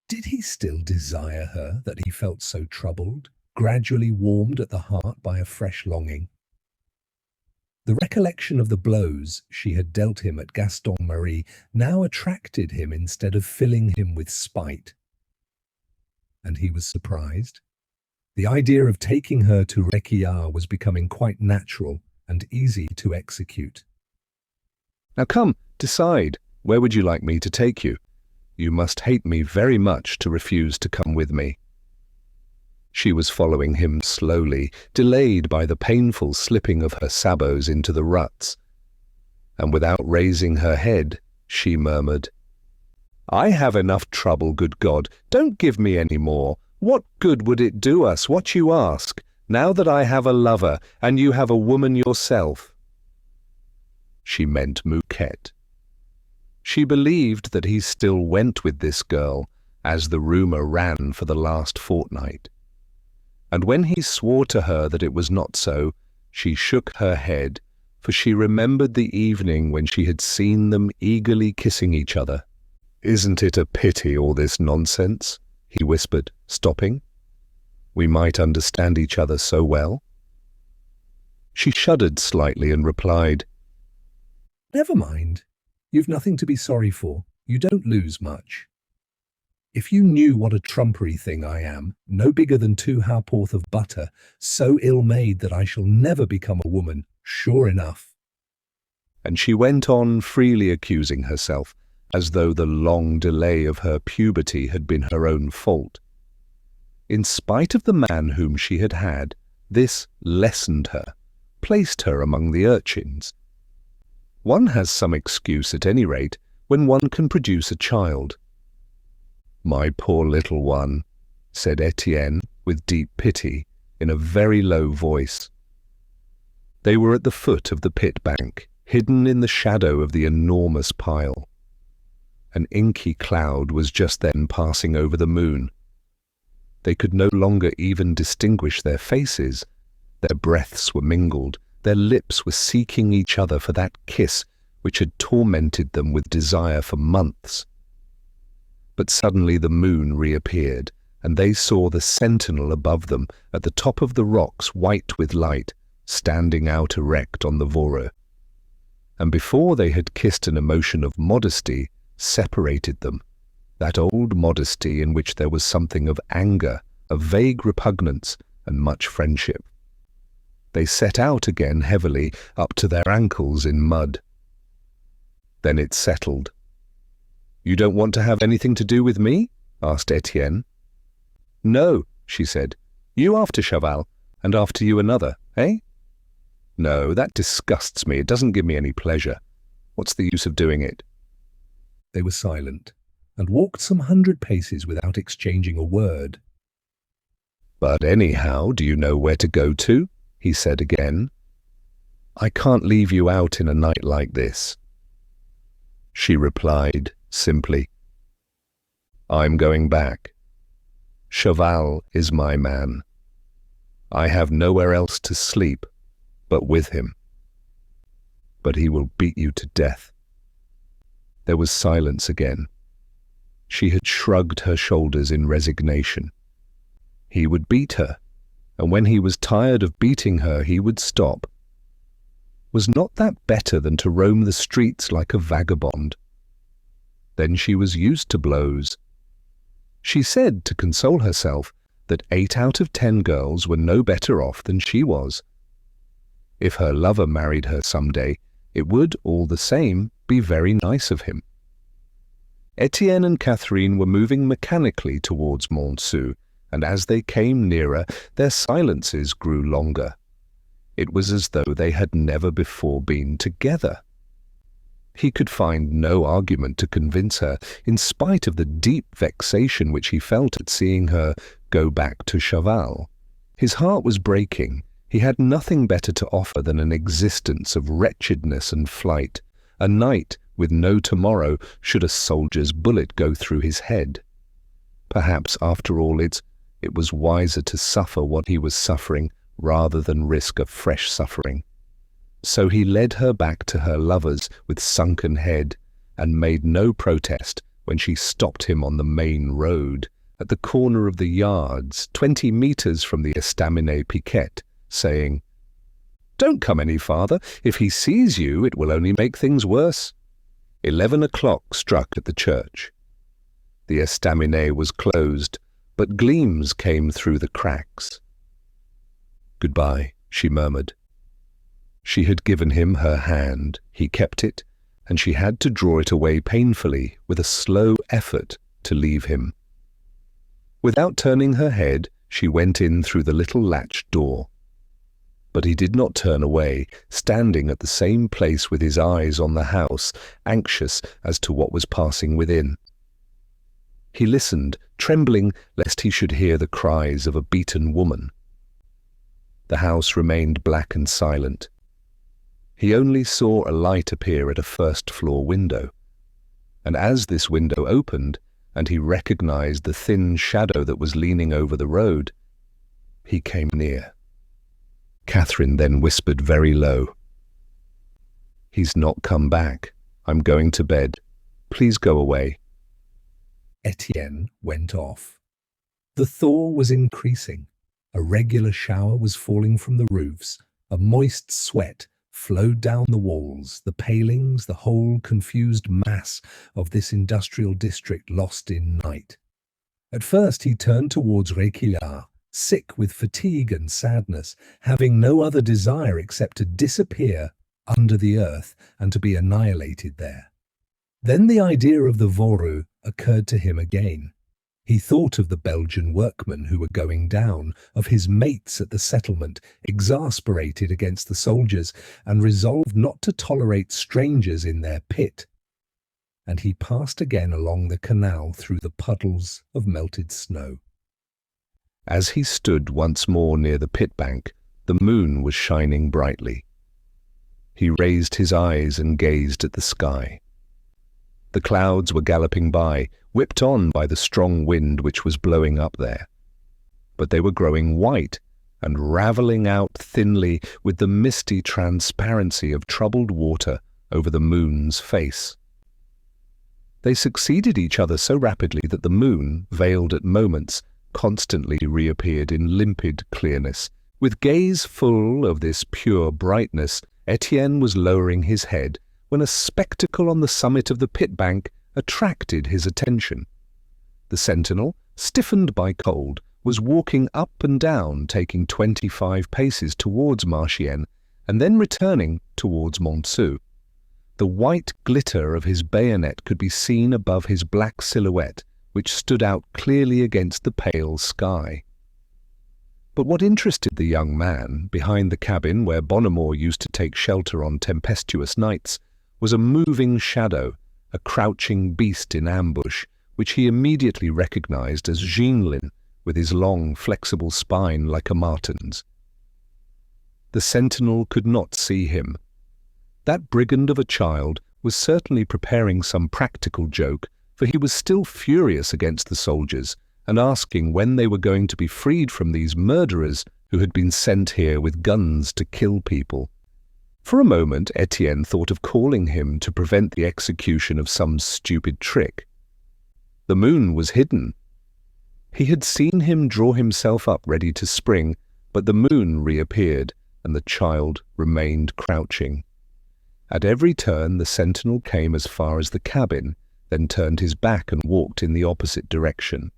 Did he still desire her that he felt so troubled, gradually warmed at the heart by a fresh longing? The recollection of the blows she had dealt him at Gaston-Marie now attracted him instead of filling him with spite. And he was surprised. The idea of taking her to Réquillart was becoming quite natural and easy to execute. "Now come, decide. Where would you like me to take you? You must hate me very much to refuse to come with me." She was following him slowly, delayed by the painful slipping of her sabots into the ruts. And without raising her head, she murmured, "I have enough trouble, good God. Don't give me any more. What good would it do us, what you ask, now that I have a lover and you have a woman yourself?" She meant Mouquette. She believed that he still went with this girl, as the rumour ran for the last fortnight. And when he swore to her that it was not so, she shook her head, for she remembered the evening when she had seen them eagerly kissing each other. "Isn't it a pity, all this nonsense?" he whispered, stopping. "We might understand each other so well." She shuddered slightly and replied, "Never mind. You've nothing to be sorry for. You don't lose much. If you knew what a trumpery thing I am, no bigger than 2 ha'porth of butter, so ill-made that I shall never become a woman, sure enough." And she went on freely accusing herself, as though the long delay of her puberty had been her own fault. In spite of the man whom she had had, this lessened her, placed her among the urchins. One has some excuse at any rate when one can produce a child. "My poor little one," said Étienne with deep pity, in a very low voice. They were at the foot of the pit bank, hidden in the shadow of the enormous pile. An inky cloud was just then passing over the moon. They could no longer even distinguish their faces. Their breaths were mingled, their lips were seeking each other for that kiss which had tormented them with desire for months. But suddenly the moon reappeared, and they saw the sentinel above them at the top of the rocks, white with light, standing out erect on the Voreux. And before they had kissed, an emotion of modesty separated them, that old modesty in which there was something of anger, of vague repugnance, and much friendship. They set out again heavily, up to their ankles in mud. Then it settled. "You don't want to have anything to do with me?" asked Étienne. "No," she said. "You after Chaval, and after you another, eh?" "No, that disgusts me. It doesn't give me any pleasure. What's the use of doing it?" They were silent, and walked some 100 paces without exchanging a word. "But anyhow, do you know where to go to?" he said again. "I can't leave you out in a night like this." She replied simply, "I'm going back. Chaval is my man. I have nowhere else to sleep but with him. But he will beat you to death." There was silence again. She had shrugged her shoulders in resignation. He would beat her, and when he was tired of beating her, he would stop. Was not that better than to roam the streets like a vagabond? Then she was used to blows. She said, to console herself, that 8 out of 10 girls were no better off than she was. If her lover married her some day, it would, all the same, be very nice of him. Étienne and Catherine were moving mechanically towards Montsou, and as they came nearer, their silences grew longer. It was as though they had never before been together. He could find no argument to convince her, in spite of the deep vexation which he felt at seeing her go back to Chaval. His heart was breaking. He had nothing better to offer than an existence of wretchedness and flight, a night with no tomorrow should a soldier's bullet go through his head. Perhaps, after all, it was wiser to suffer what he was suffering rather than risk a fresh suffering. So he led her back to her lover's with sunken head, and made no protest when she stopped him on the main road, at the corner of the yards, 20 meters from the estaminet piquette, saying, "Don't come any farther. If he sees you, it will only make things worse." 11 o'clock struck at the church. The estaminet was closed, but gleams came through the cracks. "Goodbye," she murmured. She had given him her hand. He kept it, and she had to draw it away painfully, with a slow effort to leave him. Without turning her head, she went in through the little latched door. But he did not turn away, standing at the same place with his eyes on the house, anxious as to what was passing within. He listened, trembling lest he should hear the cries of a beaten woman. The house remained black and silent. He only saw a light appear at a first-floor window, and as this window opened, and he recognized the thin shadow that was leaning over the road, he came near. Catherine then whispered very low, "He's not come back. I'm going to bed. Please go away." Étienne went off. The thaw was increasing. A regular shower was falling from the roofs. A moist sweat flowed down the walls, the palings, the whole confused mass of this industrial district lost in night. At first he turned towards Réquillart, sick with fatigue and sadness, having no other desire except to disappear under the earth and to be annihilated there. Then the idea of the Voreux occurred to him again. He thought of the Belgian workmen who were going down, of his mates at the settlement, exasperated against the soldiers, and resolved not to tolerate strangers in their pit. And he passed again along the canal through the puddles of melted snow. As he stood once more near the pit bank, the moon was shining brightly. He raised his eyes and gazed at the sky. The clouds were galloping by, whipped on by the strong wind which was blowing up there. But they were growing white and ravelling out thinly with the misty transparency of troubled water over the moon's face. They succeeded each other so rapidly that the moon, veiled at moments, constantly reappeared in limpid clearness. With gaze full of this pure brightness, Étienne was lowering his head when a spectacle on the summit of the pit bank attracted his attention. The sentinel, stiffened by cold, was walking up and down, taking 25 paces towards Marchienne and then returning towards Montsou. The white glitter of his bayonet could be seen above his black silhouette, which stood out clearly against the pale sky. But what interested the young man, behind the cabin where Bonnemort used to take shelter on tempestuous nights, was a moving shadow, a crouching beast in ambush, which he immediately recognized as Jeanlin, with his long, flexible spine like a marten's. The sentinel could not see him. That brigand of a child was certainly preparing some practical joke, for he was still furious against the soldiers and asking when they were going to be freed from these murderers who had been sent here with guns to kill people. For a moment, Étienne thought of calling him to prevent the execution of some stupid trick. The moon was hidden. He had seen him draw himself up ready to spring, but the moon reappeared and the child remained crouching. At every turn, the sentinel came as far as the cabin, then turned his back and walked in the opposite direction.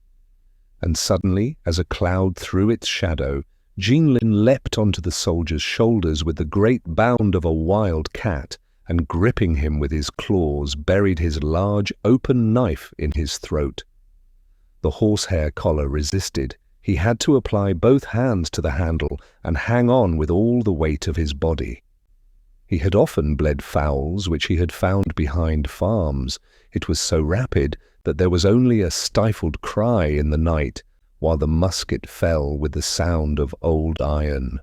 And suddenly, as a cloud threw its shadow, Jeanlin leapt onto the soldier's shoulders with the great bound of a wild cat, and gripping him with his claws, buried his large, open knife in his throat. The horsehair collar resisted. He had to apply both hands to the handle and hang on with all the weight of his body. He had often bled fowls which he had found behind farms. It was so rapid that there was only a stifled cry in the night, while the musket fell with the sound of old iron.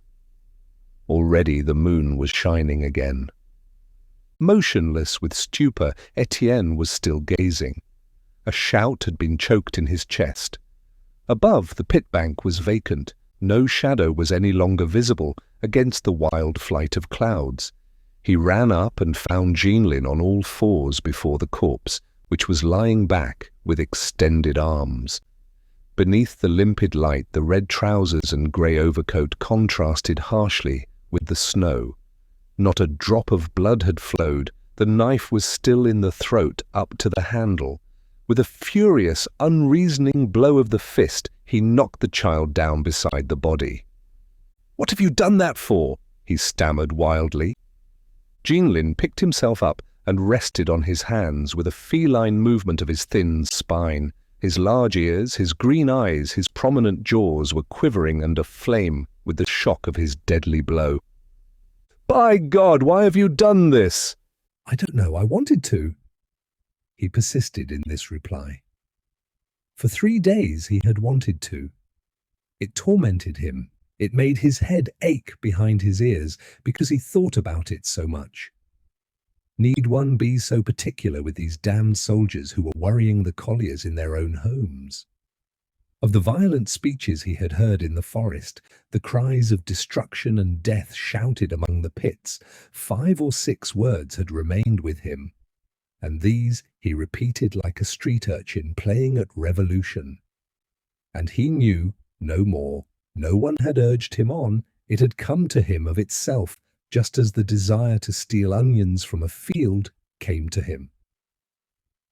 Already the moon was shining again. Motionless with stupor, Étienne was still gazing. A shout had been choked in his chest. Above, the pit bank was vacant. No shadow was any longer visible against the wild flight of clouds. He ran up and found Jeanlin on all fours before the corpse, which was lying back with extended arms. Beneath the limpid light, the red trousers and grey overcoat contrasted harshly with the snow. Not a drop of blood had flowed. The knife was still in the throat up to the handle. With a furious, unreasoning blow of the fist, he knocked the child down beside the body. "What have you done that for?" he stammered wildly. Jeanlin picked himself up and rested on his hands with a feline movement of his thin spine. His large ears, his green eyes, his prominent jaws were quivering and aflame with the shock of his deadly blow. "By God, why have you done this?" "I don't know, I wanted to." He persisted in this reply. For 3 days he had wanted to. It tormented him. It made his head ache behind his ears because he thought about it so much. Need one be so particular with these damned soldiers who were worrying the colliers in their own homes? Of the violent speeches he had heard in the forest, the cries of destruction and death shouted among the pits, 5 or 6 words had remained with him, and these he repeated like a street urchin playing at revolution. And he knew no more. No one had urged him on. It had come to him of itself, just as the desire to steal onions from a field came to him.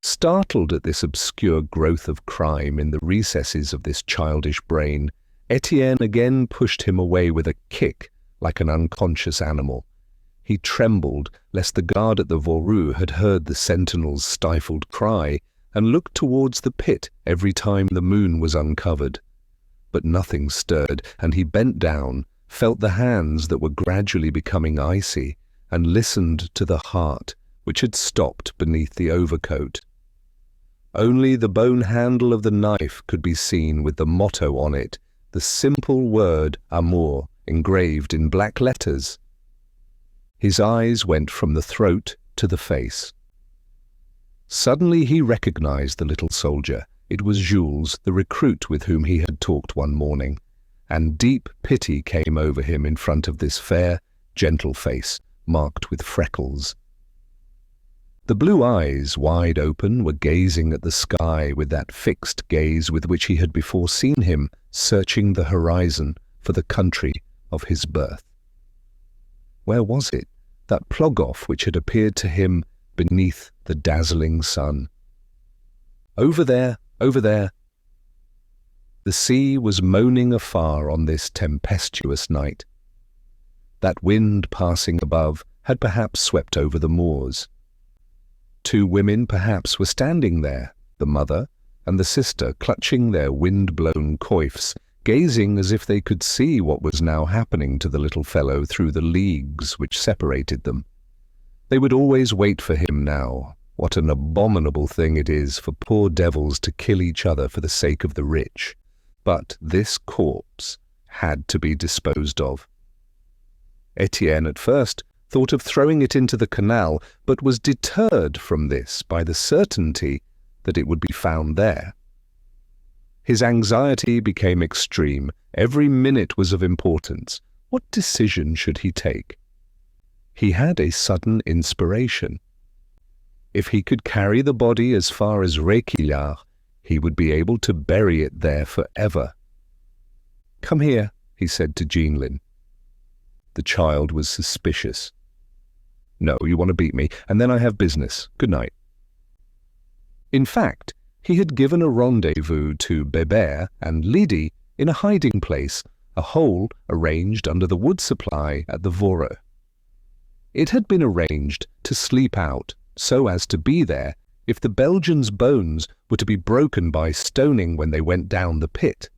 Startled at this obscure growth of crime in the recesses of this childish brain, Étienne again pushed him away with a kick like an unconscious animal. He trembled lest the guard at the Voreux had heard the sentinel's stifled cry and looked towards the pit every time the moon was uncovered. But nothing stirred, and he bent down, felt the hands that were gradually becoming icy, and listened to the heart, which had stopped beneath the overcoat. Only the bone handle of the knife could be seen with the motto on it, the simple word amour, engraved in black letters. His eyes went from the throat to the face. Suddenly he recognized the little soldier. It was Jules, the recruit with whom he had talked one morning, and deep pity came over him in front of this fair, gentle face, marked with freckles. The blue eyes, wide open, were gazing at the sky with that fixed gaze with which he had before seen him searching the horizon for the country of his birth. Where was it, that Plogoff which had appeared to him beneath the dazzling sun? Over there, over there. The sea was moaning afar on this tempestuous night. That wind passing above had perhaps swept over the moors. 2 women perhaps were standing there, the mother and the sister, clutching their wind-blown coifs, gazing as if they could see what was now happening to the little fellow through the leagues which separated them. They would always wait for him now. What an abominable thing it is for poor devils to kill each other for the sake of the rich. But this corpse had to be disposed of. Étienne at first thought of throwing it into the canal, but was deterred from this by the certainty that it would be found there. His anxiety became extreme. Every minute was of importance. What decision should he take? He had a sudden inspiration. If he could carry the body as far as Réquillart, he would be able to bury it there forever. "Come here," he said to Jeanlin. The child was suspicious. "No, you want to beat me, and then I have business. Good night." In fact, he had given a rendezvous to Bébert and Lydie in a hiding place, a hole arranged under the wood supply at the Voreux. It had been arranged to sleep out so as to be there if the Belgians' bones were to be broken by stoning when they went down the pit.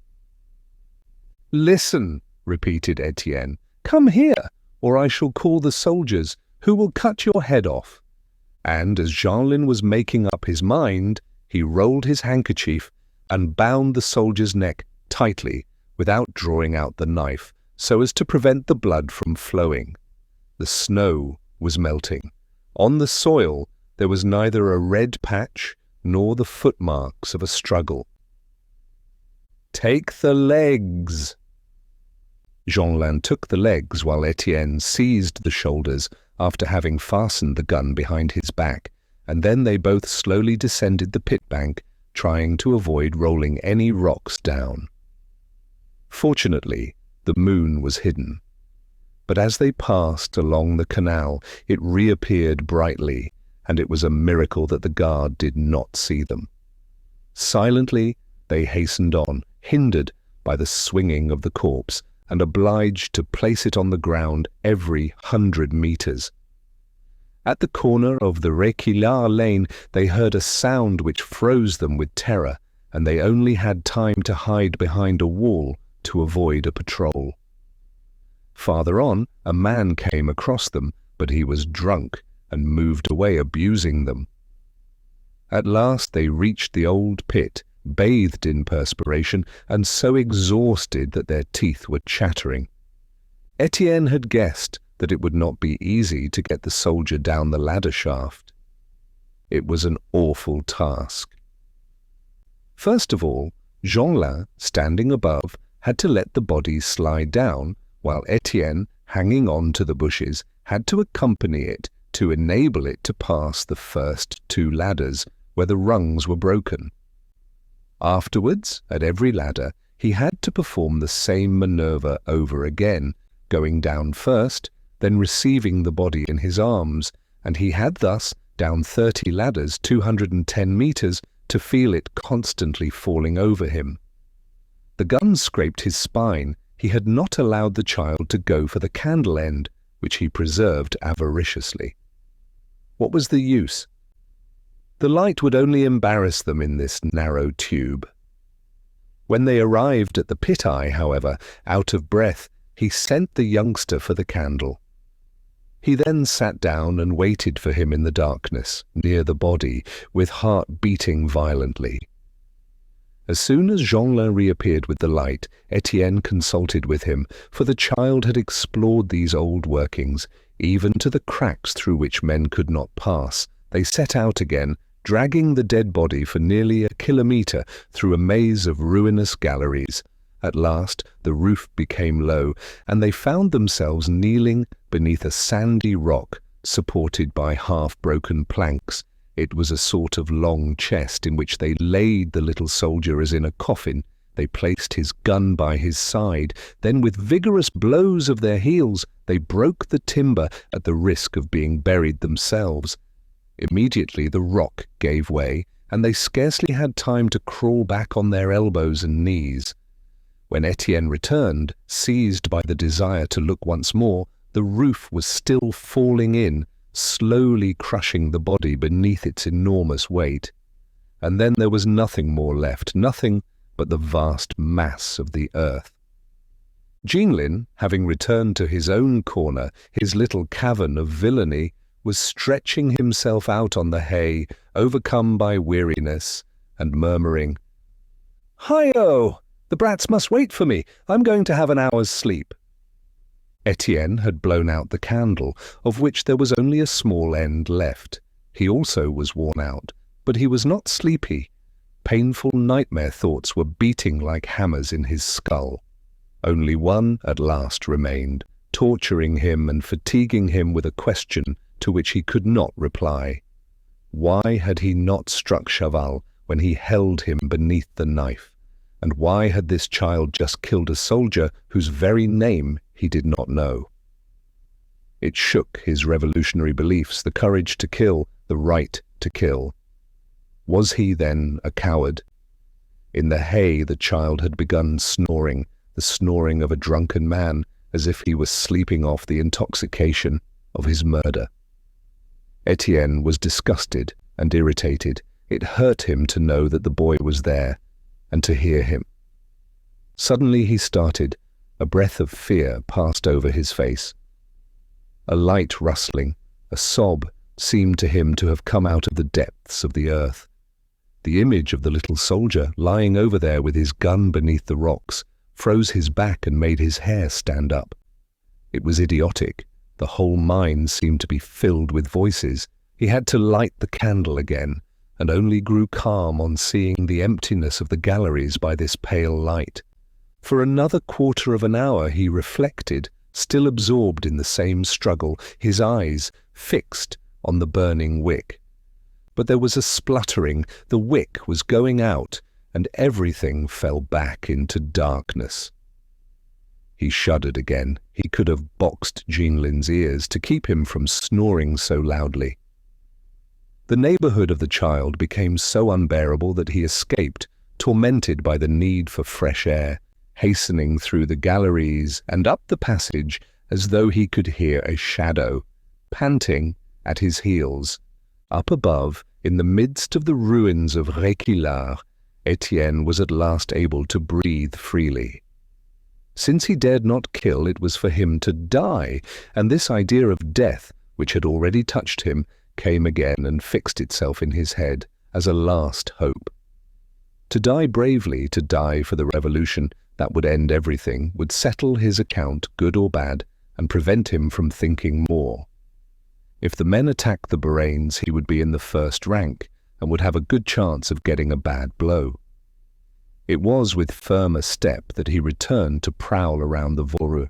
"Listen," repeated Étienne. "Come here, or I shall call the soldiers, who will cut your head off." And as Jeanlin was making up his mind, he rolled his handkerchief and bound the soldier's neck tightly without drawing out the knife, so as to prevent the blood from flowing. The snow was melting. On the soil there was neither a red patch nor the footmarks of a struggle. "Take the legs." Jeanlin took the legs while Étienne seized the shoulders after having fastened the gun behind his back, and then they both slowly descended the pit bank, trying to avoid rolling any rocks down. Fortunately, the moon was hidden. But as they passed along the canal, it reappeared brightly, and it was a miracle that the guard did not see them. Silently, they hastened on, hindered by the swinging of the corpse, and obliged to place it on the ground every 100 meters. At the corner of the Réquillart lane, they heard a sound which froze them with terror, and they only had time to hide behind a wall to avoid a patrol. Farther on, a man came across them, but he was drunk and moved away, abusing them. At last they reached the old pit, bathed in perspiration, and so exhausted that their teeth were chattering. Étienne had guessed that it would not be easy to get the soldier down the ladder shaft. It was an awful task. First of all, Jeanlin, standing above, had to let the body slide down, while Étienne, hanging on to the bushes, had to accompany it to enable it to pass the first 2 ladders where the rungs were broken. Afterwards, at every ladder, he had to perform the same manoeuvre over again, going down first, then receiving the body in his arms, and he had thus down 30 ladders, 210 meters, to feel it constantly falling over him. The gun scraped his spine. He had not allowed the child to go for the candle end, which he preserved avariciously. What was the use? The light would only embarrass them in this narrow tube. When they arrived at the pit eye, however, out of breath, he sent the youngster for the candle. He then sat down and waited for him in the darkness, near the body, with heart beating violently. As soon as Jeanlin reappeared with the light, Étienne consulted with him, for the child had explored these old workings, even to the cracks through which men could not pass. They set out again, dragging the dead body for nearly a kilometre through a maze of ruinous galleries. At last the roof became low, and they found themselves kneeling beneath a sandy rock supported by half-broken planks. It was a sort of long chest in which they laid the little soldier as in a coffin. They placed his gun by his side. Then with vigorous blows of their heels, they broke the timber at the risk of being buried themselves. Immediately the rock gave way, and they scarcely had time to crawl back on their elbows and knees. When Étienne returned, seized by the desire to look once more, the roof was still falling in, slowly crushing the body beneath its enormous weight. And then there was nothing more left, nothing but the vast mass of the earth. Jeanlin, having returned to his own corner, his little cavern of villainy, was stretching himself out on the hay, overcome by weariness, and murmuring, "Hi-oh! The brats must wait for me. I'm going to have an hour's sleep." Étienne had blown out the candle, of which there was only a small end left. He also was worn out, but he was not sleepy. Painful nightmare thoughts were beating like hammers in his skull. Only one at last remained, torturing him and fatiguing him with a question to which he could not reply. Why had he not struck Chaval when he held him beneath the knife? And why had this child just killed a soldier whose very name he did not know? It shook his revolutionary beliefs, the courage to kill, the right to kill. Was he then a coward? In the hay the child had begun snoring, the snoring of a drunken man, as if he was sleeping off the intoxication of his murder. Étienne was disgusted and irritated. It hurt him to know that the boy was there, and to hear him. Suddenly he started. A breath of fear passed over his face. A light rustling, a sob, seemed to him to have come out of the depths of the earth. The image of the little soldier lying over there with his gun beneath the rocks froze his back and made his hair stand up. It was idiotic. The whole mind seemed to be filled with voices. He had to light the candle again, and only grew calm on seeing the emptiness of the galleries by this pale light. For another quarter of an hour he reflected, still absorbed in the same struggle, his eyes fixed on the burning wick. But there was a spluttering, the wick was going out, and everything fell back into darkness. He shuddered again. He could have boxed Jeanlin's ears to keep him from snoring so loudly. The neighborhood of the child became so unbearable that he escaped, tormented by the need for fresh air, hastening through the galleries and up the passage as though he could hear a shadow, panting at his heels. Up above, in the midst of the ruins of Réquillart, Étienne was at last able to breathe freely. Since he dared not kill, it was for him to die, and this idea of death, which had already touched him, came again and fixed itself in his head as a last hope. To die bravely, to die for the revolution, that would end everything, would settle his account, good or bad, and prevent him from thinking more. If the men attacked the Borains, he would be in the first rank, and would have a good chance of getting a bad blow. It was with firmer step that he returned to prowl around the Voreux.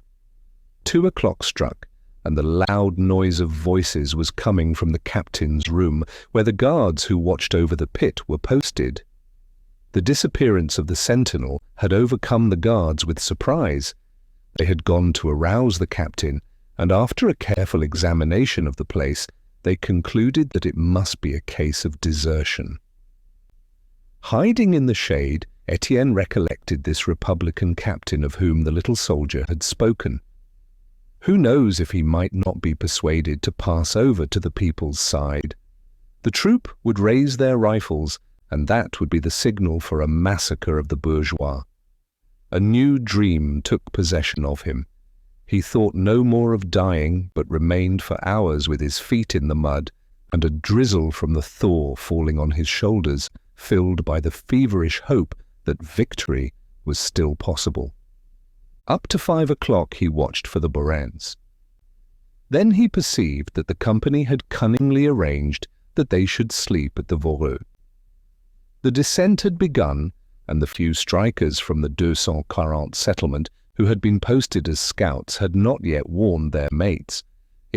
2 o'clock struck, and the loud noise of voices was coming from the captain's room, where the guards who watched over the pit were posted. The disappearance of the sentinel had overcome the guards with surprise. They had gone to arouse the captain, and after a careful examination of the place, they concluded that it must be a case of desertion. Hiding in the shade, Étienne recollected this Republican captain of whom the little soldier had spoken. Who knows if he might not be persuaded to pass over to the people's side? The troop would raise their rifles, and that would be the signal for a massacre of the bourgeois. A new dream took possession of him. He thought no more of dying, but remained for hours with his feet in the mud, and a drizzle from the thaw falling on his shoulders, filled by the feverish hope that victory was still possible. Up to 5 o'clock he watched for the Borains. Then he perceived that the company had cunningly arranged that they should sleep at the Voreux. The descent had begun, and the few strikers from the 240 settlement who had been posted as scouts had not yet warned their mates.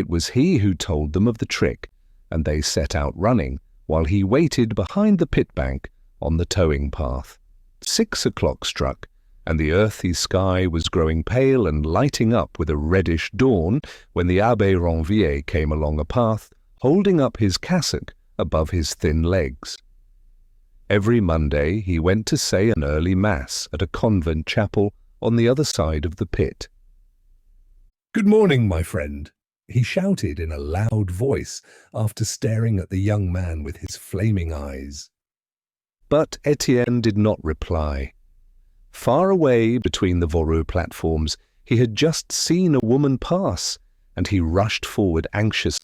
It was he who told them of the trick, and they set out running, while he waited behind the pit bank on the towing path. 6 o'clock struck, and the earthy sky was growing pale and lighting up with a reddish dawn when the Abbé Ranvier came along a path, holding up his cassock above his thin legs. Every Monday he went to say an early mass at a convent chapel on the other side of the pit. "Good morning, my friend," he shouted in a loud voice after staring at the young man with his flaming eyes. But Étienne did not reply. Far away between the Voreux platforms, he had just seen a woman pass, and he rushed forward anxiously.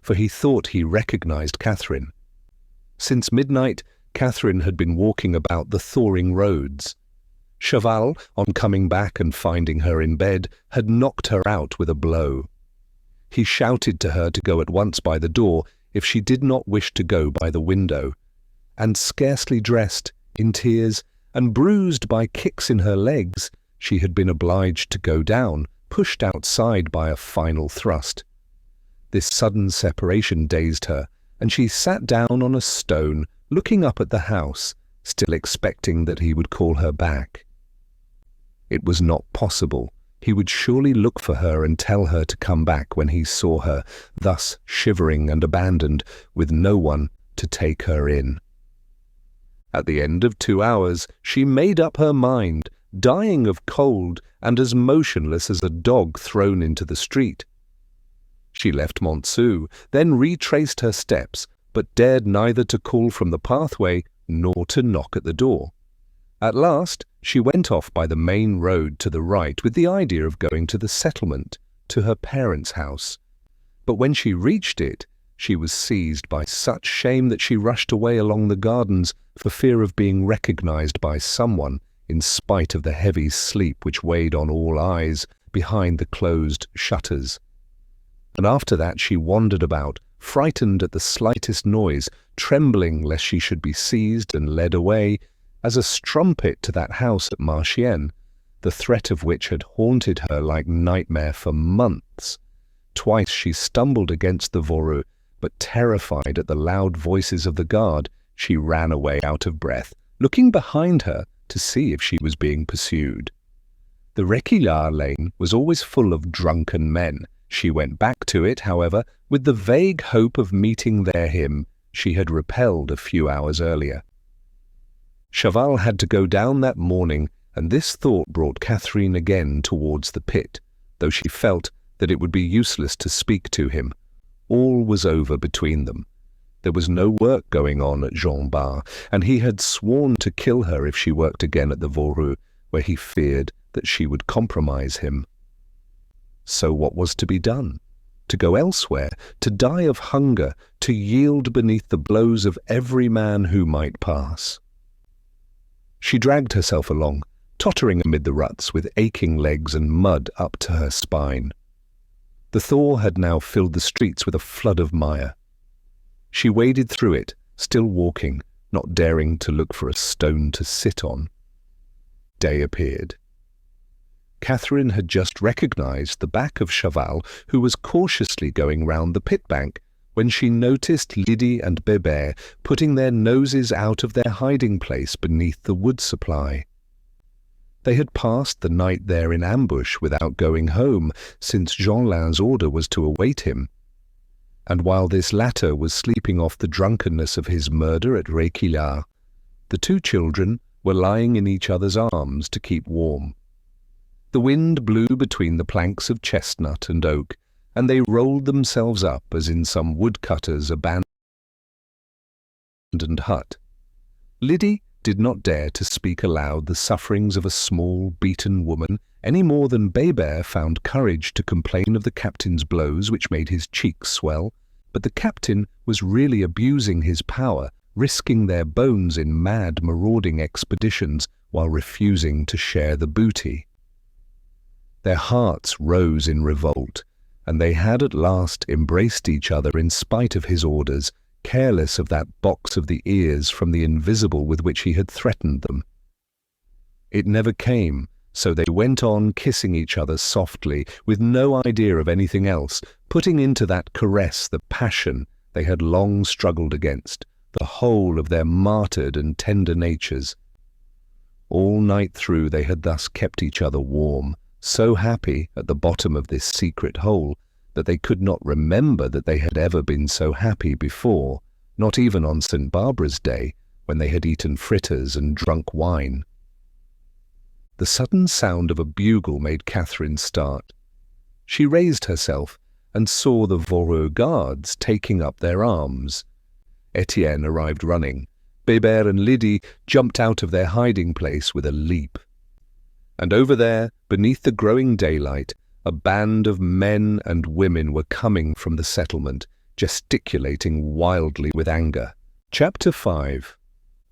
For he thought he recognized Catherine. Since midnight, Catherine had been walking about the thawing roads. Chaval, on coming back and finding her in bed, had knocked her out with a blow. He shouted to her to go at once by the door if she did not wish to go by the window, and scarcely dressed, in tears, and bruised by kicks in her legs, she had been obliged to go down, pushed outside by a final thrust. This sudden separation dazed her, and she sat down on a stone, looking up at the house, still expecting that he would call her back. It was not possible. He would surely look for her and tell her to come back when he saw her, thus shivering and abandoned, with no one to take her in. At the end of 2 hours, she made up her mind, dying of cold and as motionless as a dog thrown into the street. She left Montsou, then retraced her steps, but dared neither to call from the pathway nor to knock at the door. At last, she went off by the main road to the right with the idea of going to the settlement, to her parents' house. But when she reached it, she was seized by such shame that she rushed away along the gardens for fear of being recognized by someone, in spite of the heavy sleep which weighed on all eyes behind the closed shutters. And after that she wandered about, frightened at the slightest noise, trembling lest she should be seized and led away, as a strumpet to that house at Marchiennes, the threat of which had haunted her like nightmare for months. Twice she stumbled against the Voreux, but terrified at the loud voices of the guard, she ran away out of breath, looking behind her to see if she was being pursued. The Réquillart lane was always full of drunken men. She went back to it, however, with the vague hope of meeting there him she had repelled a few hours earlier. Chaval had to go down that morning, and this thought brought Catherine again towards the pit, though she felt that it would be useless to speak to him. All was over between them. There was no work going on at Jean Bart, and he had sworn to kill her if she worked again at the Voreux, where he feared that she would compromise him. So what was to be done? To go elsewhere, to die of hunger, to yield beneath the blows of every man who might pass. She dragged herself along, tottering amid the ruts with aching legs and mud up to her spine. The thaw had now filled the streets with a flood of mire. She waded through it, still walking, not daring to look for a stone to sit on. Day appeared. Catherine had just recognized the back of Chaval, who was cautiously going round the pit bank, when she noticed Lydie and Bébert putting their noses out of their hiding place beneath the wood supply. They had passed the night there in ambush without going home, since Jeanlin's order was to await him. And while this latter was sleeping off the drunkenness of his murder at Réquillart, the two children were lying in each other's arms to keep warm. The wind blew between the planks of chestnut and oak, and they rolled themselves up as in some woodcutter's abandoned hut. Lydie did not dare to speak aloud the sufferings of a small, beaten woman any more than Bébert found courage to complain of the captain's blows which made his cheeks swell, but the captain was really abusing his power, risking their bones in mad marauding expeditions while refusing to share the booty. Their hearts rose in revolt, and they had at last embraced each other in spite of his orders, careless of that box of the ears from the invisible with which he had threatened them. It never came, so they went on kissing each other softly, with no idea of anything else, putting into that caress the passion they had long struggled against, the whole of their martyred and tender natures. All night through they had thus kept each other warm, so happy at the bottom of this secret hole that they could not remember that they had ever been so happy before, not even on St. Barbara's Day, when they had eaten fritters and drunk wine. The sudden sound of a bugle made Catherine start. She raised herself and saw the Voreux guards taking up their arms. Étienne arrived running. Bébert and Lydie jumped out of their hiding place with a leap. And over there, beneath the growing daylight, a band of men and women were coming from the settlement, gesticulating wildly with anger. Chapter 5.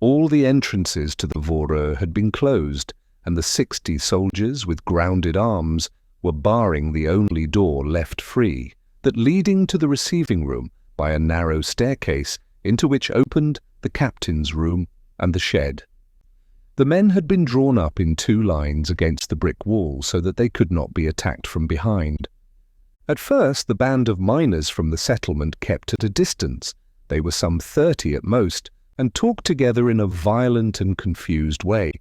All the entrances to the Voreux had been closed, and the 60 soldiers with grounded arms were barring the only door left free, that leading to the receiving room by a narrow staircase into which opened the captain's room and the shed. The men had been drawn up in 2 lines against the brick wall so that they could not be attacked from behind. At first the band of miners from the settlement kept at a distance. They were some 30 at most, and talked together in a violent and confused way.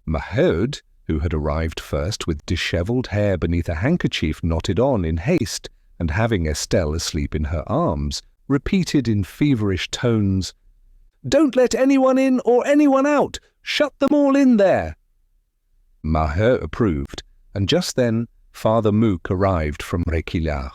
Maheu, who had arrived first with dishevelled hair beneath a handkerchief knotted on in haste, and having Estelle asleep in her arms, repeated in feverish tones, "Don't let anyone in or anyone out! Shut them all in there!" Maheu approved, and just then Father Mouque arrived from Réquillart.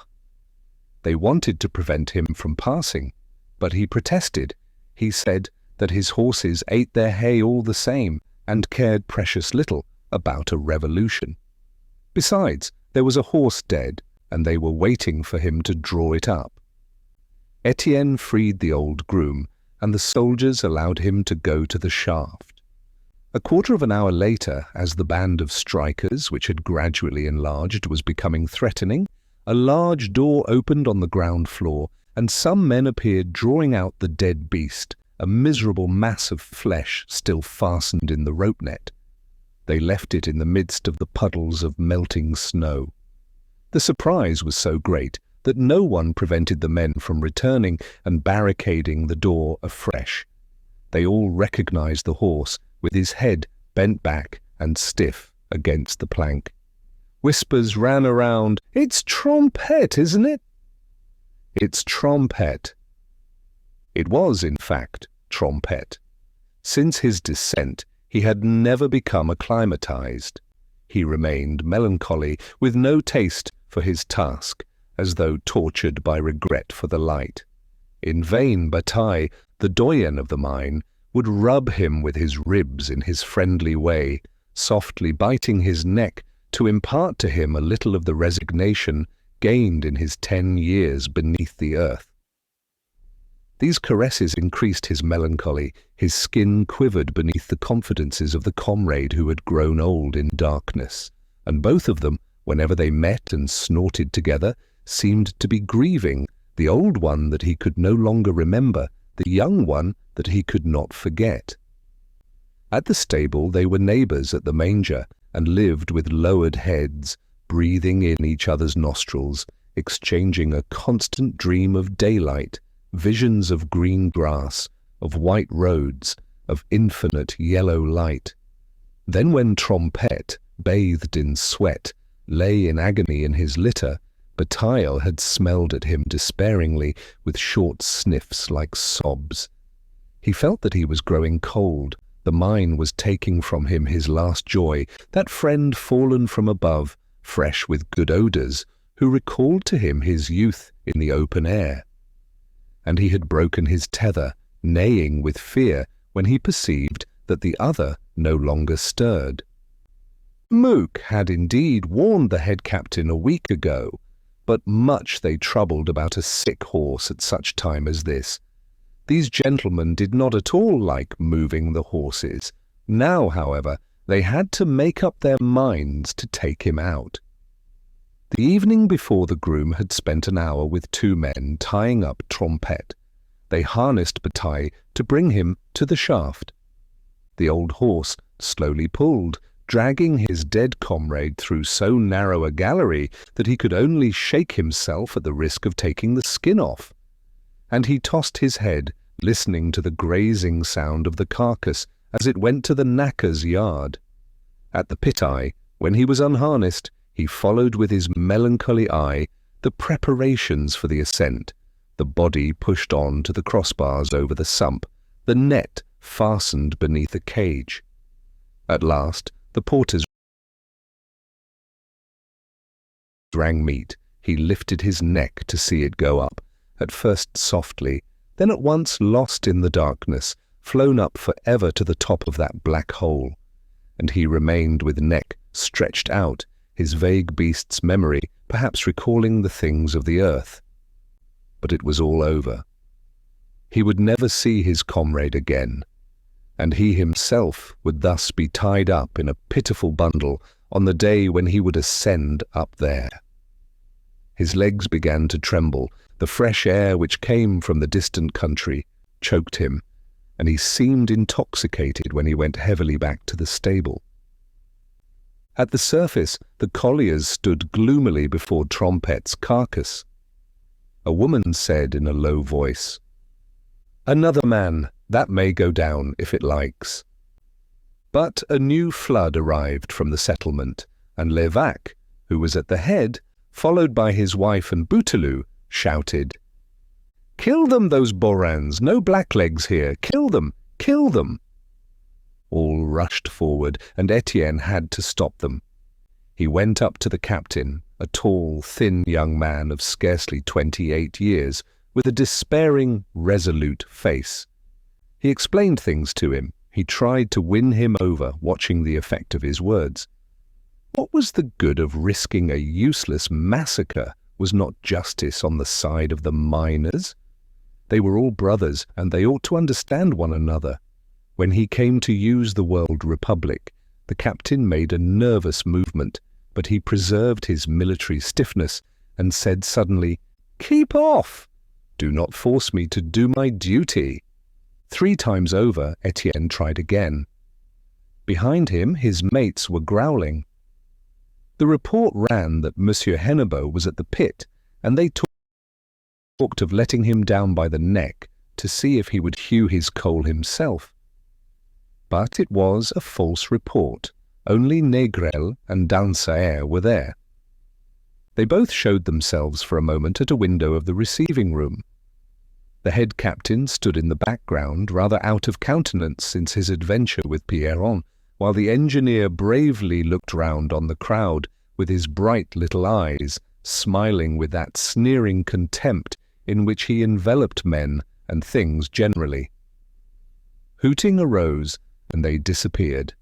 They wanted to prevent him from passing, but he protested. He said that his horses ate their hay all the same, and cared precious little about a revolution. Besides, there was a horse dead, and they were waiting for him to draw it up. Étienne freed the old groom, and the soldiers allowed him to go to the shaft. A quarter of an hour later, as the band of strikers, which had gradually enlarged, was becoming threatening, a large door opened on the ground floor, and some men appeared drawing out the dead beast, a miserable mass of flesh still fastened in the rope net. They left it in the midst of the puddles of melting snow. The surprise was so great that no one prevented the men from returning and barricading the door afresh. They all recognized the horse, with his head bent back and stiff against the plank. Whispers ran around, "It's Trompette, isn't it?" "It's Trompette." It was, in fact, Trompette. Since his descent, he had never become acclimatized. He remained melancholy, with no taste for his task, as though tortured by regret for the light. In vain Bataille, the doyen of the mine, would rub him with his ribs in his friendly way, softly biting his neck to impart to him a little of the resignation gained in his 10 years beneath the earth. These caresses increased his melancholy. His skin quivered beneath the confidences of the comrade who had grown old in darkness, and both of them, whenever they met and snorted together, seemed to be grieving, the old one that he could no longer remember, the young one that he could not forget. At the stable they were neighbours at the manger, and lived with lowered heads, breathing in each other's nostrils, exchanging a constant dream of daylight, visions of green grass, of white roads, of infinite yellow light. Then when Trompette, bathed in sweat, lay in agony in his litter, Bataille had smelled at him despairingly with short sniffs like sobs. He felt that he was growing cold. The mine was taking from him his last joy, that friend fallen from above, fresh with good odours, who recalled to him his youth in the open air. And he had broken his tether, neighing with fear, when he perceived that the other no longer stirred. Mouque had indeed warned the head captain a week ago, but much they troubled about a sick horse at such time as this. These gentlemen did not at all like moving the horses. Now, however, they had to make up their minds to take him out. The evening before, the groom had spent an hour with two men tying up Trompette. They harnessed Bataille to bring him to the shaft. The old horse slowly pulled, dragging his dead comrade through so narrow a gallery that he could only shake himself at the risk of taking the skin off. And he tossed his head, listening to the grazing sound of the carcass as it went to the knacker's yard. At the pit-eye, when he was unharnessed, he followed with his melancholy eye the preparations for the ascent, the body pushed on to the crossbars over the sump, the net fastened beneath the cage. At last, the porters rang meat. He lifted his neck to see it go up, at first softly, then at once lost in the darkness, flown up for ever to the top of that black hole. And he remained with neck stretched out, his vague beast's memory perhaps recalling the things of the earth. But it was all over. He would never see his comrade again, and he himself would thus be tied up in a pitiful bundle on the day when he would ascend up there. His legs began to tremble. The fresh air which came from the distant country choked him, and he seemed intoxicated when he went heavily back to the stable. At the surface, the colliers stood gloomily before Trompette's carcass. A woman said in a low voice, "Another man, that may go down if it likes." But a new flood arrived from the settlement, and Levaque, who was at the head, followed by his wife and Bouteloup, shouted, "Kill them, those Borans! No blacklegs here! Kill them! Kill them!" All rushed forward, and Étienne had to stop them. He went up to the captain, a tall, thin young man of scarcely 28 years, with a despairing, resolute face. He explained things to him. He tried to win him over, watching the effect of his words. What was the good of risking a useless massacre? Was not justice on the side of the miners? They were all brothers, and they ought to understand one another. When he came to use the word republic, the captain made a nervous movement, but he preserved his military stiffness and said suddenly, "Keep off! Do not force me to do my duty." 3 times over, Étienne tried again. Behind him, his mates were growling. The report ran that Monsieur Hennebeau was at the pit, and they talked of letting him down by the neck to see if he would hew his coal himself. But it was a false report. Only Négrel and Dansaert were there. They both showed themselves for a moment at a window of the receiving room. The head captain stood in the background, rather out of countenance since his adventure with Pierron, while the engineer bravely looked round on the crowd with his bright little eyes, smiling with that sneering contempt in which he enveloped men and things generally. Hooting arose, and they disappeared,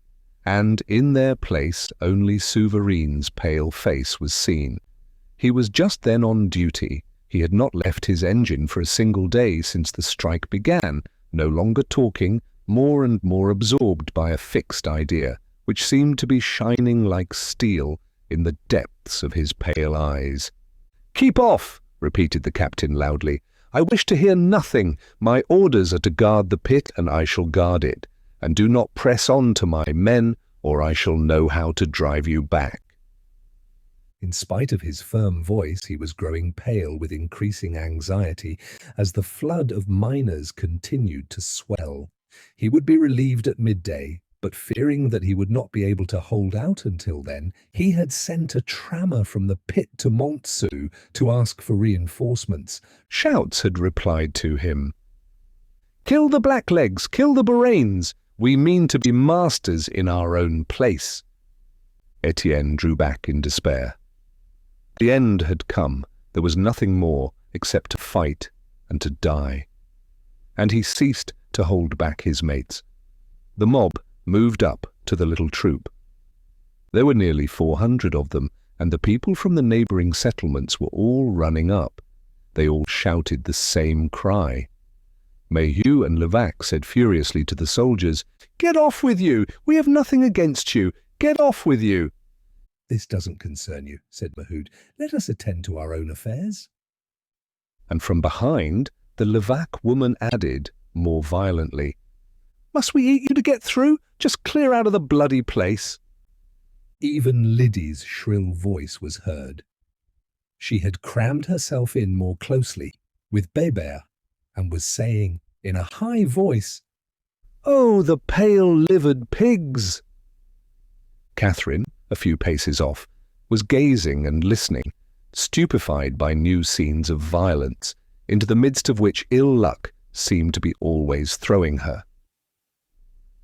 and in their place only Souvarine's pale face was seen. He was just then on duty. He had not left his engine for a single day since the strike began, no longer talking, more and more absorbed by a fixed idea, which seemed to be shining like steel in the depths of his pale eyes. "Keep off!" repeated the captain loudly. "I wish to hear nothing. My orders are to guard the pit, and I shall guard it. And do not press on to my men, or I shall know how to drive you back." In spite of his firm voice, he was growing pale with increasing anxiety as the flood of miners continued to swell. He would be relieved at midday, but fearing that he would not be able to hold out until then, he had sent a trammer from the pit to Montsou to ask for reinforcements. Shouts had replied to him. "Kill the blacklegs! Kill the Borains! We mean to be masters in our own place." Étienne drew back in despair. The end had come. There was nothing more except to fight and to die. And he ceased to hold back his mates. The mob moved up to the little troop. There were nearly 400 of them, and the people from the neighbouring settlements were all running up. They all shouted the same cry. Maheu and Levaque said furiously to the soldiers, "Get off with you! We have nothing against you! Get off with you!" "This doesn't concern you," said Maheu. "Let us attend to our own affairs." And from behind, the Levaque woman added, more violently, "Must we eat you to get through? Just clear out of the bloody place." Even Liddy's shrill voice was heard. She had crammed herself in more closely with Bébert and was saying in a high voice, "Oh, the pale-livered pigs!" Catherine, a few paces off, was gazing and listening, stupefied by new scenes of violence, into the midst of which ill luck seemed to be always throwing her.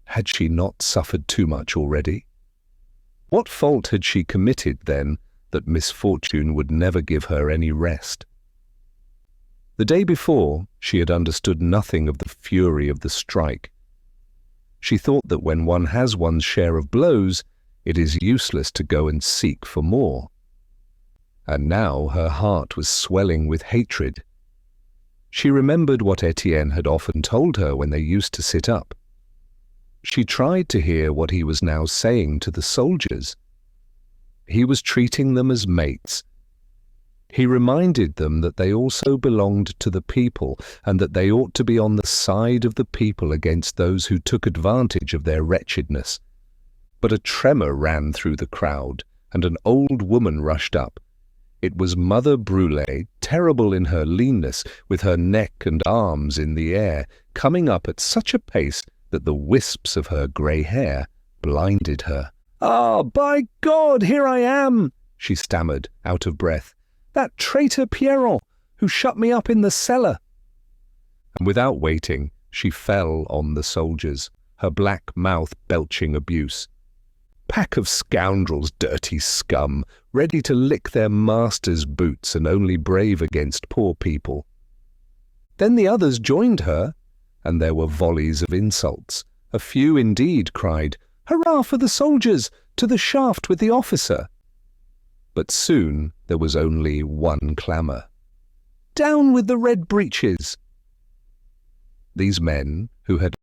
Had she not suffered too much already? What fault had she committed, then, that misfortune would never give her any rest? The day before, she had understood nothing of the fury of the strike. She thought that when one has one's share of blows, it is useless to go and seek for more. And now her heart was swelling with hatred. She remembered what Étienne had often told her when they used to sit up. She tried to hear what he was now saying to the soldiers. He was treating them as mates. He reminded them that they also belonged to the people and that they ought to be on the side of the people against those who took advantage of their wretchedness. But a tremor ran through the crowd, and an old woman rushed up. It was Mother Brulé, terrible in her leanness, with her neck and arms in the air, coming up at such a pace that the wisps of her grey hair blinded her. "Ah, by God, here I am!" she stammered, out of breath. "That traitor Pierron, who shut me up in the cellar." And without waiting, she fell on the soldiers, her black mouth belching abuse. Pack of scoundrels, dirty scum, ready to lick their master's boots and only brave against poor people. Then the others joined her, and there were volleys of insults. A few indeed cried, "Hurrah for the soldiers! To the shaft with the officer!" But soon there was only one clamour. "Down with the red breeches!" These men, who had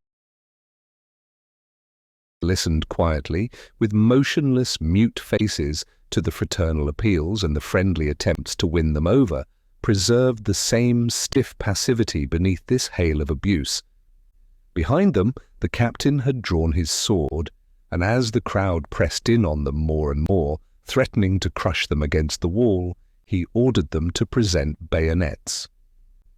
listened quietly, with motionless, mute faces, to the fraternal appeals and the friendly attempts to win them over, preserved the same stiff passivity beneath this hail of abuse. Behind them, the captain had drawn his sword, and as the crowd pressed in on them more and more, threatening to crush them against the wall, he ordered them to present bayonets.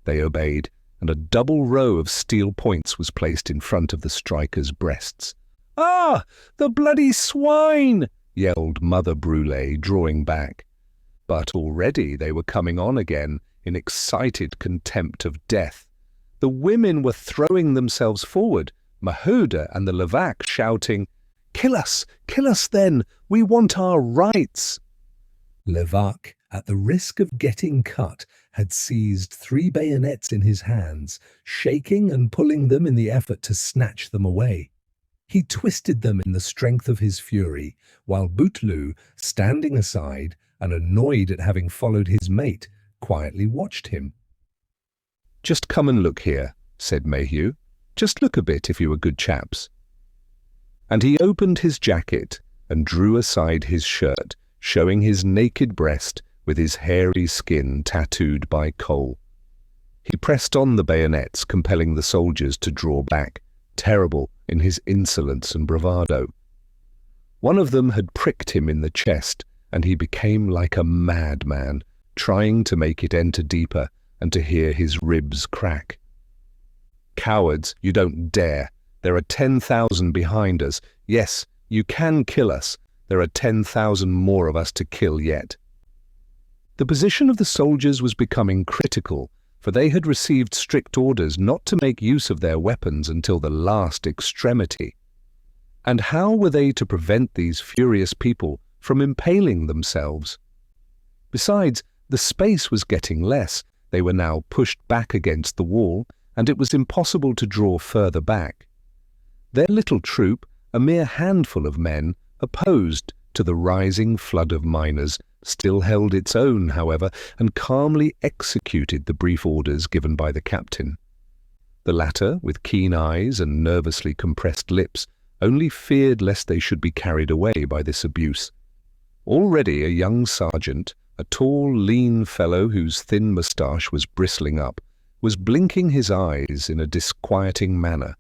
They obeyed, and a double row of steel points was placed in front of the strikers' breasts. "Ah, the bloody swine!" yelled Mother Brulé, drawing back. But already they were coming on again in excited contempt of death. The women were throwing themselves forward, Maheu and the Levaque shouting, Kill us then! We want our rights!" Levaque, at the risk of getting cut, had seized 3 bayonets in his hands, shaking and pulling them in the effort to snatch them away. He twisted them in the strength of his fury, while Bouteloup, standing aside and annoyed at having followed his mate, quietly watched him. "Just come and look here," said Maheu. "Just look a bit if you are good chaps." And he opened his jacket and drew aside his shirt, showing his naked breast with his hairy skin tattooed by coal. He pressed on the bayonets, compelling the soldiers to draw back, terrible in his insolence and bravado. One of them had pricked him in the chest, and he became like a madman, trying to make it enter deeper and to hear his ribs crack. "Cowards, you don't dare! There are 10,000 behind us. Yes, you can kill us. There are 10,000 more of us to kill yet." The position of the soldiers was becoming critical, for they had received strict orders not to make use of their weapons until the last extremity. And how were they to prevent these furious people from impaling themselves? Besides, the space was getting less. They were now pushed back against the wall, and it was impossible to draw further back. Their little troop, a mere handful of men, opposed to the rising flood of miners, still held its own, however, and calmly executed the brief orders given by the captain. The latter, with keen eyes and nervously compressed lips, only feared lest they should be carried away by this abuse. Already a young sergeant, a tall, lean fellow whose thin moustache was bristling up, was blinking his eyes in a disquieting manner.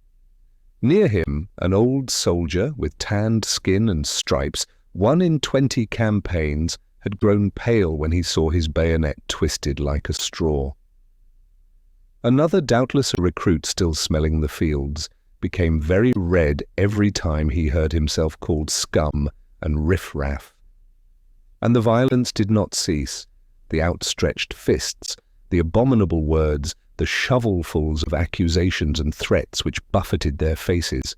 Near him, an old soldier with tanned skin and stripes, 1 in 20 campaigns, had grown pale when he saw his bayonet twisted like a straw. Another, doubtless a recruit still smelling the fields, became very red every time he heard himself called scum and riff-raff. And the violence did not cease. The outstretched fists, the abominable words, the shovelfuls of accusations and threats which buffeted their faces.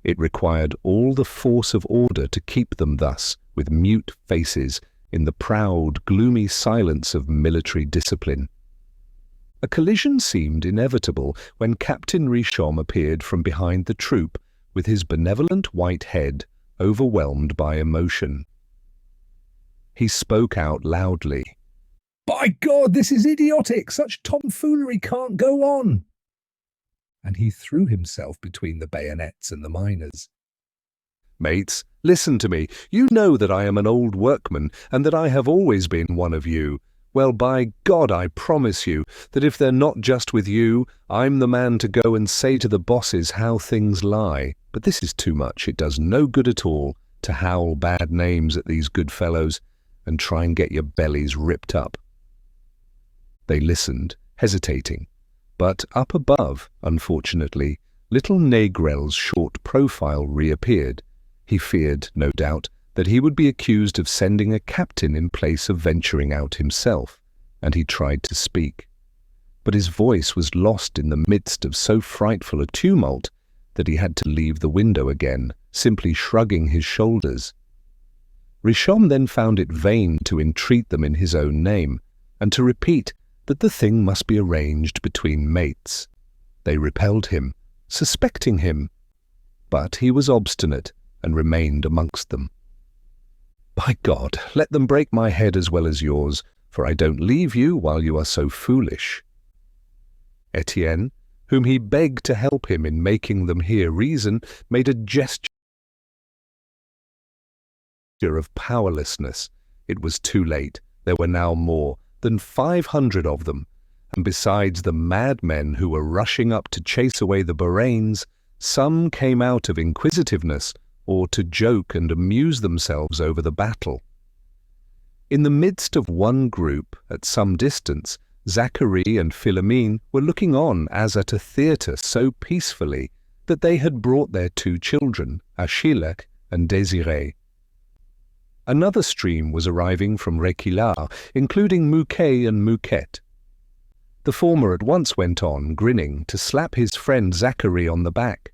It required all the force of order to keep them thus, with mute faces, in the proud, gloomy silence of military discipline. A collision seemed inevitable when Captain Richomme appeared from behind the troop, with his benevolent white head overwhelmed by emotion. He spoke out loudly. "By God, this is idiotic! Such tomfoolery can't go on!" And he threw himself between the bayonets and the miners. "Mates, listen to me. You know that I am an old workman, and that I have always been one of you. Well, by God, I promise you that if they're not just with you, I'm the man to go and say to the bosses how things lie. But this is too much. It does no good at all to howl bad names at these good fellows and try and get your bellies ripped up." They listened, hesitating. But up above, unfortunately, little Négrel's short profile reappeared. He feared, no doubt, that he would be accused of sending a captain in place of venturing out himself, and he tried to speak. But his voice was lost in the midst of so frightful a tumult that he had to leave the window again, simply shrugging his shoulders. Richomme then found it vain to entreat them in his own name, and to repeat that the thing must be arranged between mates. They repelled him, suspecting him, but he was obstinate and remained amongst them. "By God, let them break my head as well as yours, for I don't leave you while you are so foolish." Étienne, whom he begged to help him in making them hear reason, made a gesture of powerlessness. It was too late. There were now more than 500 of them, and besides the madmen who were rushing up to chase away the Borains, some came out of inquisitiveness or to joke and amuse themselves over the battle. In the midst of one group, at some distance, Zacharie and Philomene were looking on as at a theatre so peacefully that they had brought their 2 children, Achille and Désiré. Another stream was arriving from Réquillart, including Mouquet and Mouquette. The former at once went on, grinning, to slap his friend Zacharie on the back,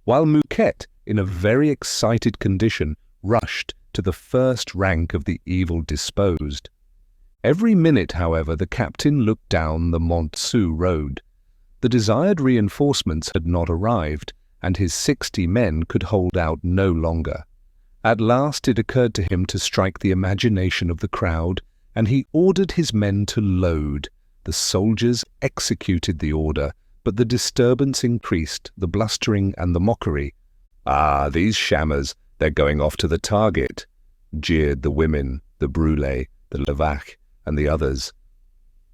while Mouquette, in a very excited condition, rushed to the first rank of the evil-disposed. Every minute, however, the captain looked down the Montsou road. The desired reinforcements had not arrived, and his 60 men could hold out no longer. At last it occurred to him to strike the imagination of the crowd, and he ordered his men to load. The soldiers executed the order, but the disturbance increased, the blustering and the mockery. "Ah, these shammers, they're going off to the target," jeered the women, the Brûlés, the Levaque, and the others.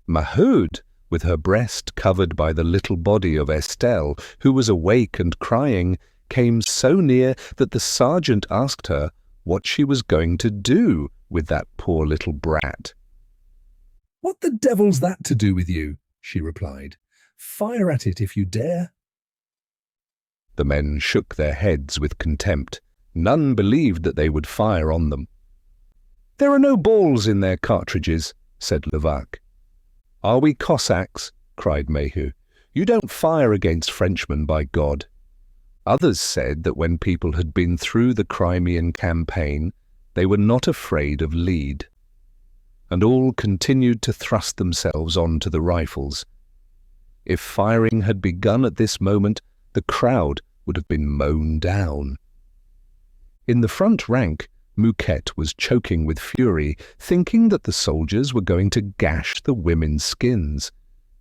Maheu, with her breast covered by the little body of Estelle, who was awake and crying, came so near that the sergeant asked her what she was going to do with that poor little brat. "What the devil's that to do with you?" she replied. "Fire at it if you dare." The men shook their heads with contempt. None believed that they would fire on them. "There are no balls in their cartridges," said Levaque. "Are we Cossacks?" cried Maheu. "You don't fire against Frenchmen, by God." Others said that when people had been through the Crimean campaign, they were not afraid of lead. And all continued to thrust themselves on to the rifles. If firing had begun at this moment, the crowd would have been mown down. In the front rank, Mouquette was choking with fury, thinking that the soldiers were going to gash the women's skins.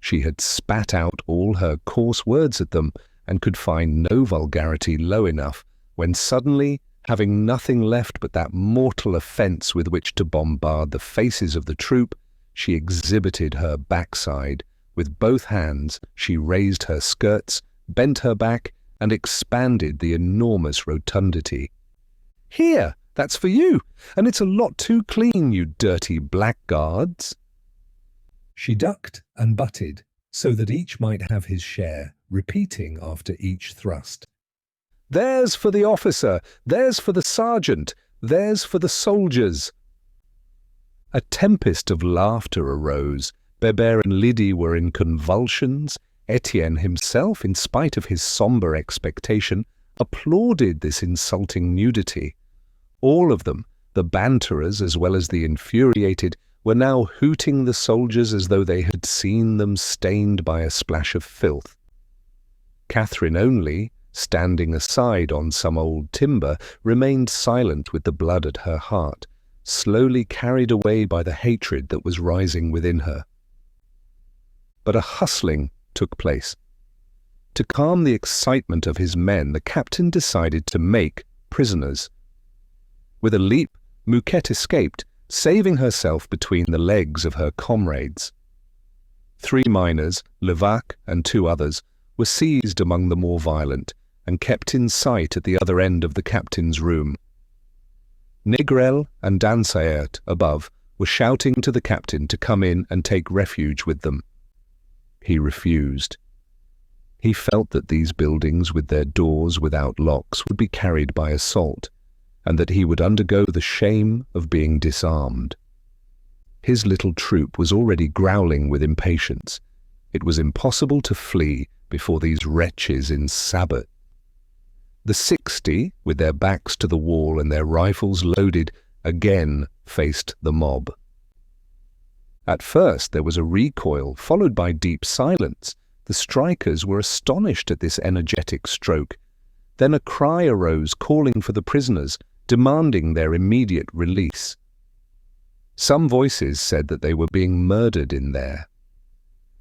She had spat out all her coarse words at them, and could find no vulgarity low enough, when suddenly Having nothing left but that mortal offence with which to bombard the faces of the troop, she exhibited her backside. With both hands, she raised her skirts, bent her back, and expanded the enormous rotundity. "Here, that's for you, and it's a lot too clean, you dirty blackguards." She ducked and butted, so that each might have his share, repeating after each thrust. "There's for the officer, there's for the sergeant, there's for the soldiers." A tempest of laughter arose. Bébert and Lydie were in convulsions. Étienne himself, in spite of his sombre expectation, applauded this insulting nudity. All of them, the banterers as well as the infuriated, were now hooting the soldiers as though they had seen them stained by a splash of filth. Catherine only, standing aside on some old timber, remained silent with the blood at her heart, slowly carried away by the hatred that was rising within her. But a hustling took place. To calm the excitement of his men, the captain decided to make prisoners. With a leap, Mouquette escaped, saving herself between the legs of her comrades. 3 miners, Levaque and 2 others, were seized among the more violent and kept in sight at the other end of the captain's room. Négrel and Dansaert, above, were shouting to the captain to come in and take refuge with them. He refused. He felt that these buildings with their doors without locks would be carried by assault, and that he would undergo the shame of being disarmed. His little troop was already growling with impatience. It was impossible to flee before these wretches in sabot. The 60, with their backs to the wall and their rifles loaded, again faced the mob. At first there was a recoil, followed by deep silence. The strikers were astonished at this energetic stroke. Then a cry arose calling for the prisoners, demanding their immediate release. Some voices said that they were being murdered in there.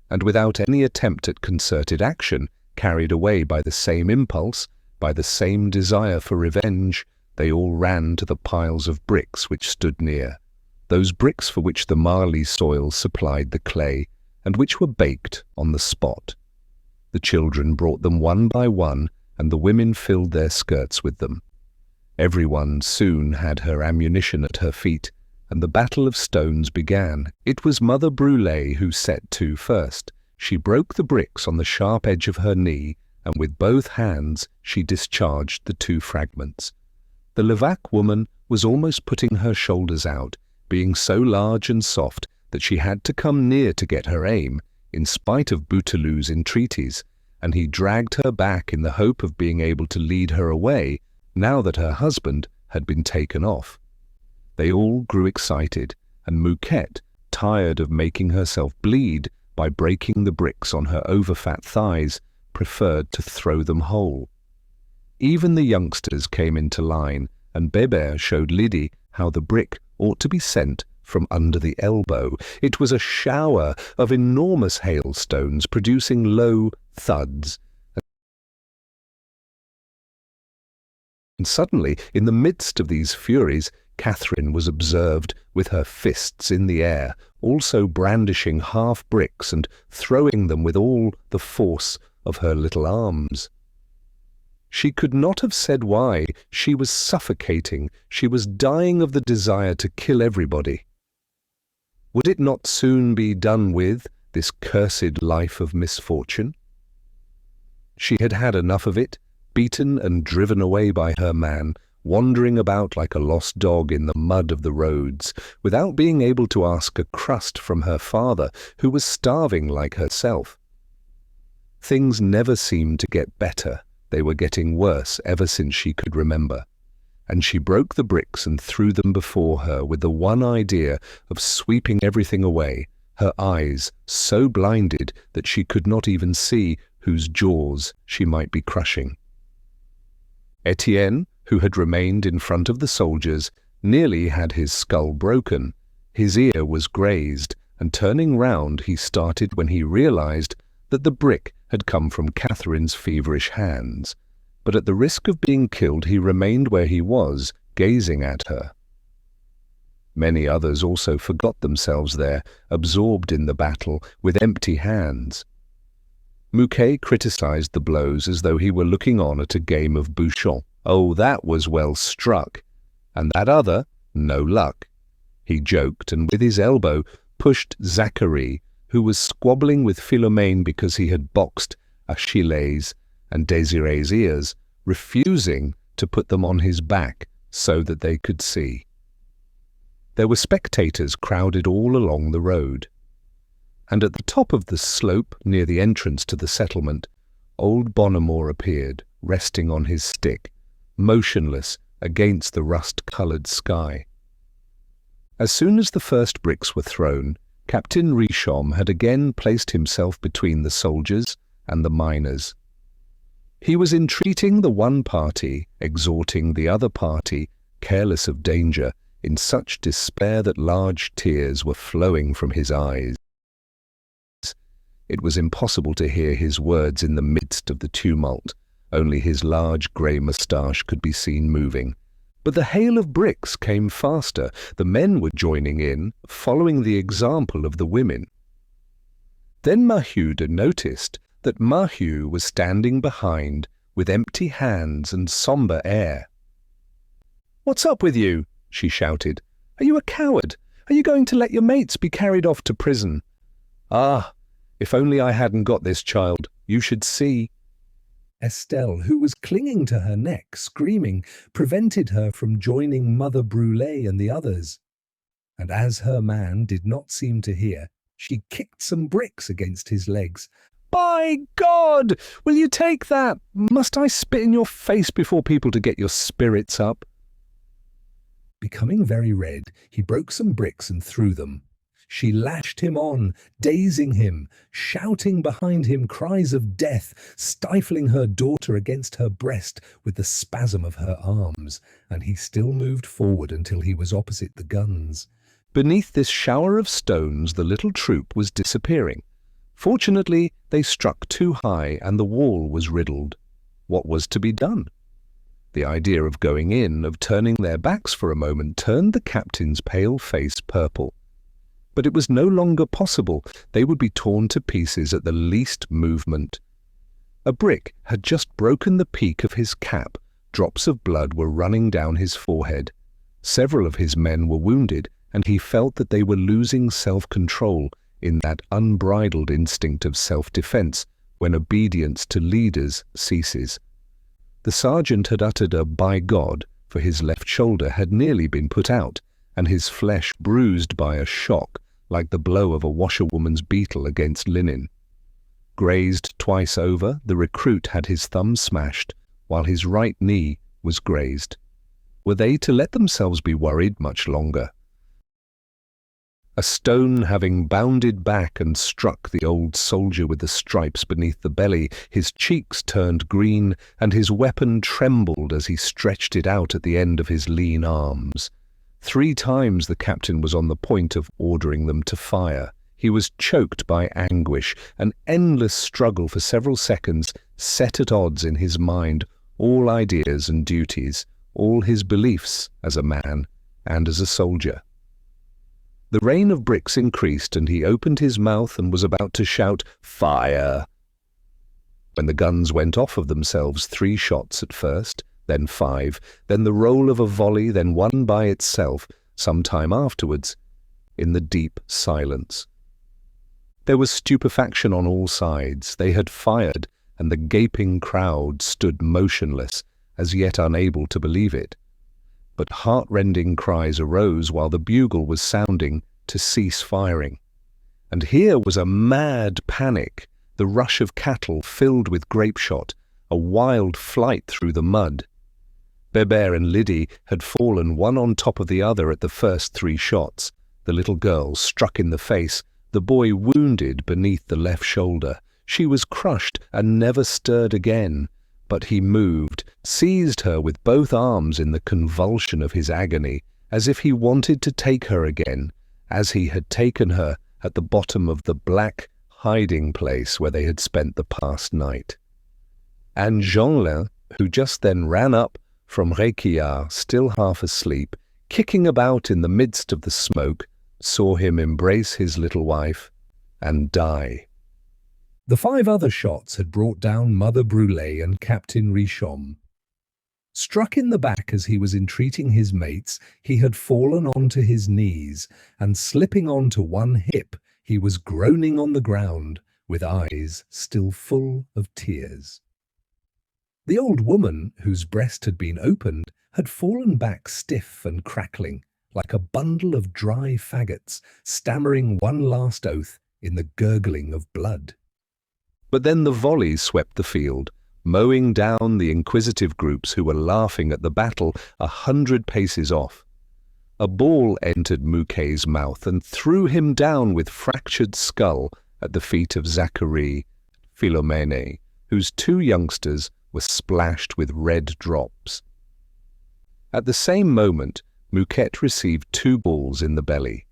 And without any attempt at concerted action, carried away by the same impulse, by the same desire for revenge, they all ran to the piles of bricks which stood near, those bricks for which the Marly soil supplied the clay, and which were baked on the spot. The children brought them one by one, and the women filled their skirts with them. Everyone soon had her ammunition at her feet, and the battle of stones began. It was Mother Brûlé who set to first. She broke the bricks on the sharp edge of her knee, and with both hands she discharged the 2 fragments. The Levaque woman was almost putting her shoulders out, being so large and soft that she had to come near to get her aim, in spite of Bouteloux's entreaties, and he dragged her back in the hope of being able to lead her away now that her husband had been taken off. They all grew excited, and Mouquette, tired of making herself bleed by breaking the bricks on her overfat thighs, preferred to throw them whole. Even the youngsters came into line, and Bébert showed Lydie how the brick ought to be sent from under the elbow. It was a shower of enormous hailstones producing low thuds. And suddenly, in the midst of these furies, Catherine was observed with her fists in the air, also brandishing half bricks and throwing them with all the force of her little arms. She could not have said why. She was suffocating. She was dying of the desire to kill everybody. Would it not soon be done with, this cursed life of misfortune? She had had enough of it, beaten and driven away by her man, wandering about like a lost dog in the mud of the roads, without being able to ask a crust from her father, who was starving like herself. Things never seemed to get better. They were getting worse ever since she could remember, and she broke the bricks and threw them before her with the one idea of sweeping everything away, her eyes so blinded that she could not even see whose jaws she might be crushing. Étienne, who had remained in front of the soldiers, nearly had his skull broken. His ear was grazed, and turning round he started when he realized that the brick had come from Catherine's feverish hands. but at the risk of being killed he remained where he was, gazing at her. Many others also forgot themselves there, absorbed in the battle, with empty hands. Mouquet criticized the blows as though he were looking on at a game of bouchon. Oh, that was well struck. And that other, no luck. He joked, and with his elbow pushed Zachary, who was squabbling with Philomène because he had boxed Achilles and Désirée's ears, refusing to put them on his back so that they could see. There were spectators crowded all along the road. And at the top of the slope near the entrance to the settlement, old Bonnemore appeared, resting on his stick, motionless against the rust-coloured sky. As soon as the first bricks were thrown, Captain Richomme had again placed himself between the soldiers and the miners. He was entreating the one party, exhorting the other party, careless of danger, in such despair that large tears were flowing from his eyes. It was impossible to hear his words in the midst of the tumult. Only his large grey moustache could be seen moving. But the hail of bricks came faster. The men were joining in, following the example of the women. Then Maheu noticed that Maheu was standing behind with empty hands and sombre air. "What's up with you?" she shouted. "Are you a coward? Are you going to let your mates be carried off to prison? Ah, if only I hadn't got this child, you should see." Estelle, who was clinging to her neck, screaming, prevented her from joining Mother Brûlé and the others. And as her man did not seem to hear, she kicked some bricks against his legs. "By God! Will you take that? Must I spit in your face before people to get your spirits up?" Becoming very red, he broke some bricks and threw them. She lashed him on, dazing him, shouting behind him cries of death, stifling her daughter against her breast with the spasm of her arms, and he still moved forward until he was opposite the guns. Beneath this shower of stones the little troop was disappearing. Fortunately, they struck too high and the wall was riddled. What was to be done? The idea of going in, of turning their backs for a moment, turned the captain's pale face purple. But it was no longer possible. They would be torn to pieces at the least movement. A brick had just broken the peak of his cap. Drops of blood were running down his forehead. Several of his men were wounded, and he felt that they were losing self-control in that unbridled instinct of self-defense when obedience to leaders ceases. The sergeant had uttered a "by God," for his left shoulder had nearly been put out, and his flesh bruised by a shock, like the blow of a washerwoman's beetle against linen. Grazed twice over, the recruit had his thumb smashed, while his right knee was grazed. Were they to let themselves be worried much longer? A stone having bounded back and struck the old soldier with the stripes beneath the belly, his cheeks turned green, and his weapon trembled as he stretched it out at the end of his lean arms. 3 times the captain was on the point of ordering them to fire. He was choked by anguish. An endless struggle for several seconds set at odds in his mind all ideas and duties, all his beliefs as a man and as a soldier. The rain of bricks increased, and he opened his mouth and was about to shout, "Fire!" when the guns went off of themselves, 3 shots at first, then 5, then the roll of a volley, then one by itself, some time afterwards, in the deep silence. There was stupefaction on all sides. They had fired, and the gaping crowd stood motionless, as yet unable to believe it. But heart-rending cries arose while the bugle was sounding to cease firing. And here was a mad panic, the rush of cattle filled with grape-shot, a wild flight through the mud. Bébert and Lydie had fallen one on top of the other at the first 3 shots, the little girl struck in the face, the boy wounded beneath the left shoulder. She was crushed and never stirred again, but he moved, seized her with both arms in the convulsion of his agony, as if he wanted to take her again, as he had taken her at the bottom of the black hiding place where they had spent the past night. And Jeanlin, who just then ran up from Requillart, still half asleep, kicking about in the midst of the smoke, saw him embrace his little wife and die. The 5 other shots had brought down Mother Brûlé and Captain Richomme. Struck in the back as he was entreating his mates, he had fallen onto his knees, and slipping onto one hip, he was groaning on the ground, with eyes still full of tears. The old woman, whose breast had been opened, had fallen back stiff and crackling, like a bundle of dry faggots, stammering one last oath in the gurgling of blood. But then the volleys swept the field, mowing down the inquisitive groups who were laughing at the battle 100 paces off. A ball entered Mouquet's mouth and threw him down with fractured skull at the feet of Zacharie, Philomene, whose 2 youngsters were splashed with red drops. At the same moment, Mouquet received 2 balls in the belly.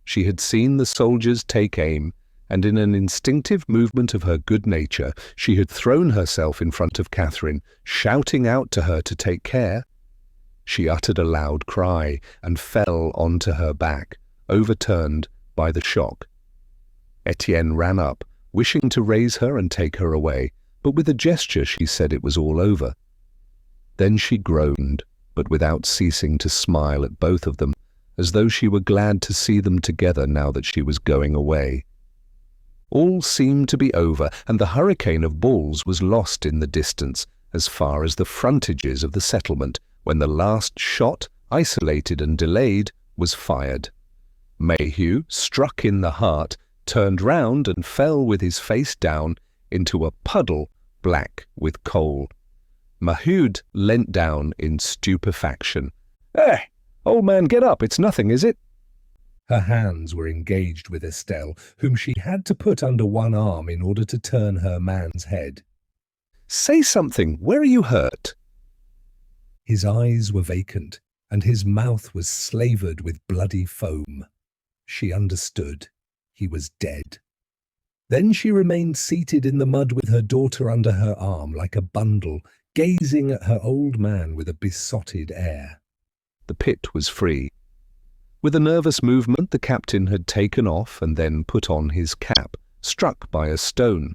She had seen the soldiers take aim, and in an instinctive movement of her good nature, she had thrown herself in front of Catherine, shouting out to her to take care. She uttered a loud cry and fell onto her back, overturned by the shock. Étienne ran up, wishing to raise her and take her away, but with a gesture she said it was all over. Then she groaned, but without ceasing to smile at both of them, as though she were glad to see them together now that she was going away. All seemed to be over, and the hurricane of balls was lost in the distance, as far as the frontages of the settlement, when the last shot, isolated and delayed, was fired. Maheu, struck in the heart, turned round and fell with his face down into a puddle black with coal. Maheu leant down in stupefaction. "Eh, old man, get up, it's nothing, is it?" Her hands were engaged with Estelle, whom she had to put under one arm in order to turn her man's head. "Say something, where are you hurt?" His eyes were vacant, and his mouth was slavered with bloody foam. She understood. He was dead. Then she remained seated in the mud with her daughter under her arm like a bundle, gazing at her old man with a besotted air. The pit was free. With a nervous movement, the captain had taken off and then put on his cap, struck by a stone.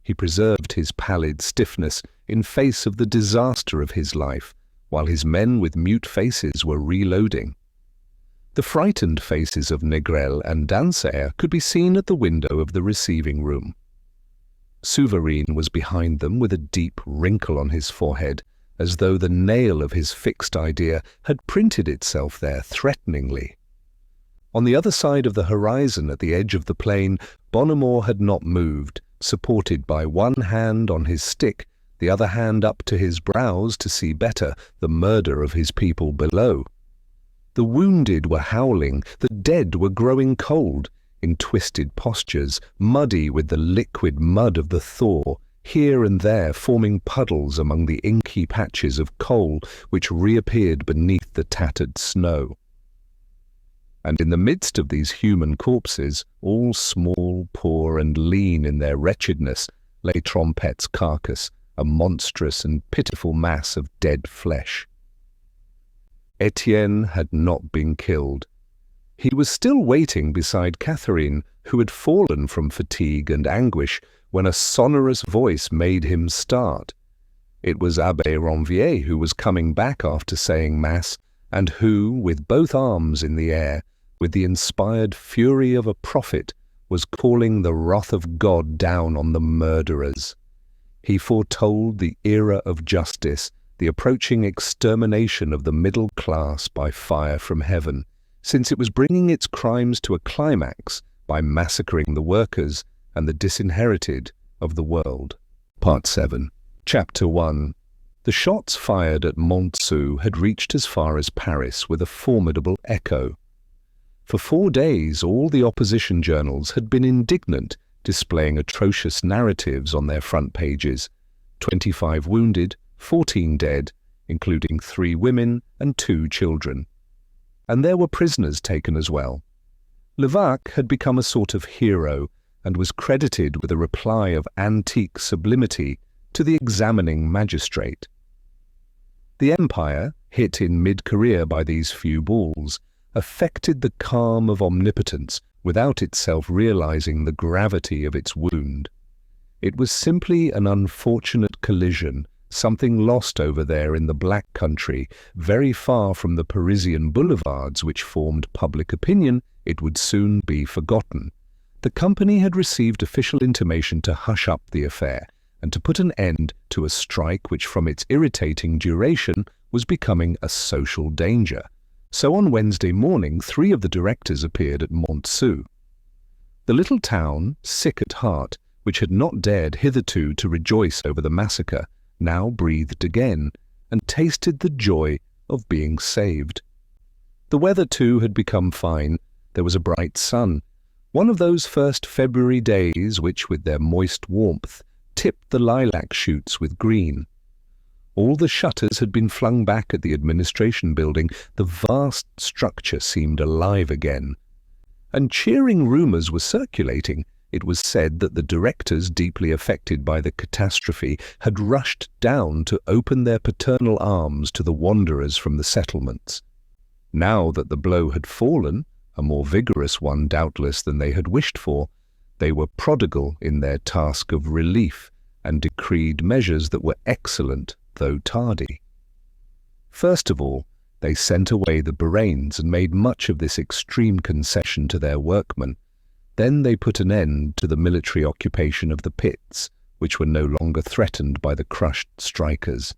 He preserved his pallid stiffness in face of the disaster of his life, while his men with mute faces were reloading. The frightened faces of Négrel and Dansaert could be seen at the window of the receiving room. Souvarine was behind them with a deep wrinkle on his forehead, as though the nail of his fixed idea had printed itself there threateningly. On the other side of the horizon at the edge of the plain, Bonnemort had not moved, supported by one hand on his stick, the other hand up to his brows to see better the murder of his people below. The wounded were howling, the dead were growing cold, in twisted postures, muddy with the liquid mud of the thaw, here and there forming puddles among the inky patches of coal which reappeared beneath the tattered snow. And in the midst of these human corpses, all small, poor, and lean in their wretchedness, lay Trompette's carcass, a monstrous and pitiful mass of dead flesh. Étienne had not been killed. He was still waiting beside Catherine, who had fallen from fatigue and anguish, when a sonorous voice made him start. It was Abbé Ranvier, who was coming back after saying Mass, and who, with both arms in the air, with the inspired fury of a prophet, was calling the wrath of God down on the murderers. He foretold the era of justice, the approaching extermination of the middle class by fire from heaven, since it was bringing its crimes to a climax by massacring the workers and the disinherited of the world. Part 7. Chapter 1. The shots fired at Montsou had reached as far as Paris with a formidable echo. For 4 days all the opposition journals had been indignant, displaying atrocious narratives on their front pages. 25 wounded, 14 dead, including 3 women and 2 children. And there were prisoners taken as well. Levaque had become a sort of hero and was credited with a reply of antique sublimity to the examining magistrate. The empire, hit in mid-career by these few balls, affected the calm of omnipotence without itself realizing the gravity of its wound. It was simply an unfortunate collision, something lost over there in the Black Country, very far from the Parisian boulevards which formed public opinion. It would soon be forgotten. The company had received official intimation to hush up the affair and to put an end to a strike which, from its irritating duration, was becoming a social danger. So on Wednesday morning, 3 of the directors appeared at Montsou. The little town, sick at heart, which had not dared hitherto to rejoice over the massacre, now breathed again and tasted the joy of being saved. The weather, too, had become fine. There was a bright sun, one of those first February days which, with their moist warmth, tipped the lilac shoots with green. All the shutters had been flung back at the administration building. The vast structure seemed alive again. And cheering rumours were circulating. It was said that the directors, deeply affected by the catastrophe, had rushed down to open their paternal arms to the wanderers from the settlements. Now that the blow had fallen, a more vigorous one doubtless than they had wished for, they were prodigal in their task of relief and decreed measures that were excellent, though tardy. First of all, they sent away the Borains and made much of this extreme concession to their workmen. Then they put an end to the military occupation of the pits, which were no longer threatened by the crushed strikers.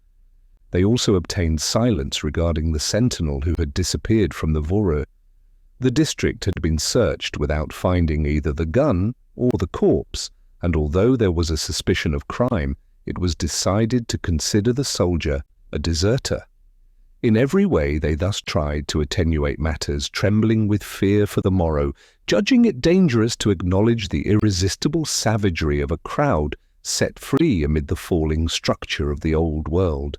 They also obtained silence regarding the sentinel who had disappeared from the Voreux. The district had been searched without finding either the gun or the corpse, and although there was a suspicion of crime, it was decided to consider the soldier a deserter. In every way they thus tried to attenuate matters, trembling with fear for the morrow, judging it dangerous to acknowledge the irresistible savagery of a crowd set free amid the falling structure of the old world.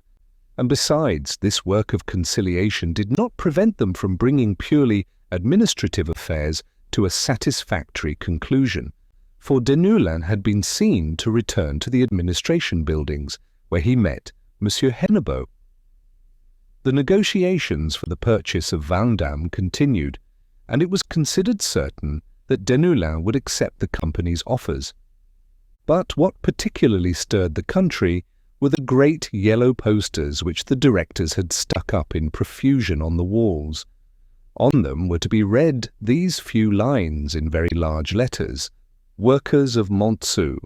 And besides, this work of conciliation did not prevent them from bringing purely administrative affairs to a satisfactory conclusion, for Deneulin had been seen to return to the administration buildings, where he met Monsieur Hennebeau. The negotiations for the purchase of Vandamme continued, and it was considered certain that Deneulin would accept the company's offers. But what particularly stirred the country were the great yellow posters which the directors had stuck up in profusion on the walls. On them were to be read these few lines in very large letters: "Workers of Montsou,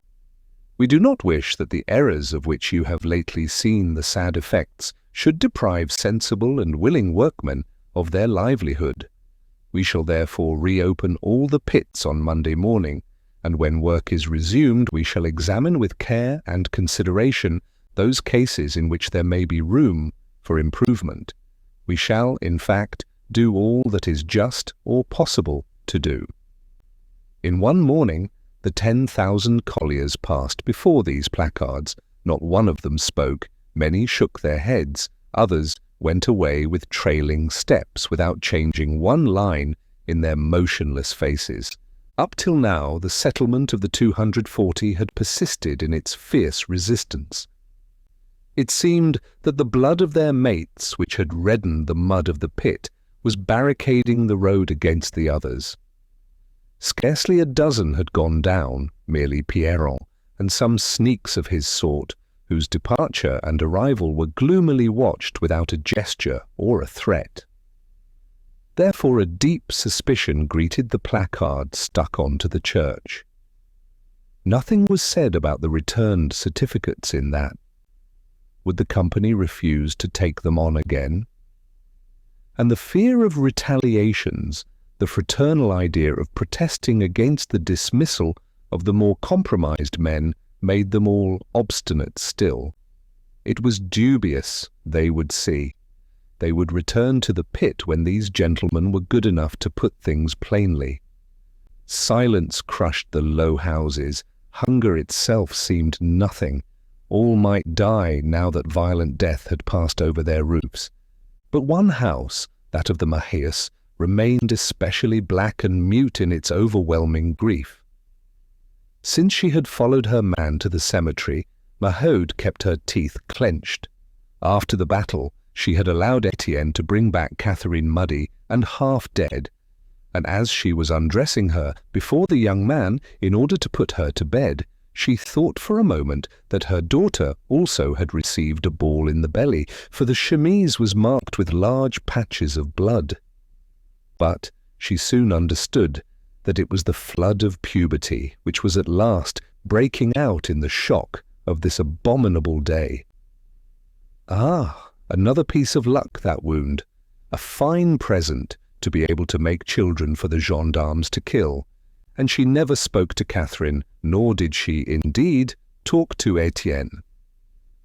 we do not wish that the errors of which you have lately seen the sad effects should deprive sensible and willing workmen of their livelihood. We shall therefore reopen all the pits on Monday morning, and when work is resumed we shall examine with care and consideration those cases in which there may be room for improvement. We shall, in fact, do all that is just or possible to do." In one morning, the 10,000 colliers passed before these placards. Not one of them spoke. Many shook their heads. Others went away with trailing steps without changing one line in their motionless faces. Up till now, the settlement of the 240 had persisted in its fierce resistance. It seemed that the blood of their mates, which had reddened the mud of the pit, was barricading the road against the others. Scarcely a dozen had gone down, merely Pierron, and some sneaks of his sort, whose departure and arrival were gloomily watched without a gesture or a threat. Therefore a deep suspicion greeted the placard stuck onto the church. Nothing was said about the returned certificates in that. Would the company refuse to take them on again? And the fear of retaliations, the fraternal idea of protesting against the dismissal of the more compromised men, made them all obstinate still. It was dubious, they would see. They would return to the pit when these gentlemen were good enough to put things plainly. Silence crushed the low houses. Hunger itself seemed nothing. All might die now that violent death had passed over their roofs. But one house, that of the Maheus, remained especially black and mute in its overwhelming grief. Since she had followed her man to the cemetery, Maheu kept her teeth clenched. After the battle, she had allowed Étienne to bring back Catherine muddy and half dead, and as she was undressing her before the young man in order to put her to bed, she thought for a moment that her daughter also had received a ball in the belly, for the chemise was marked with large patches of blood. But she soon understood that it was the flood of puberty which was at last breaking out in the shock of this abominable day. Ah, another piece of luck, that wound. A fine present to be able to make children for the gendarmes to kill. And she never spoke to Catherine, nor did she, indeed, talk to Étienne.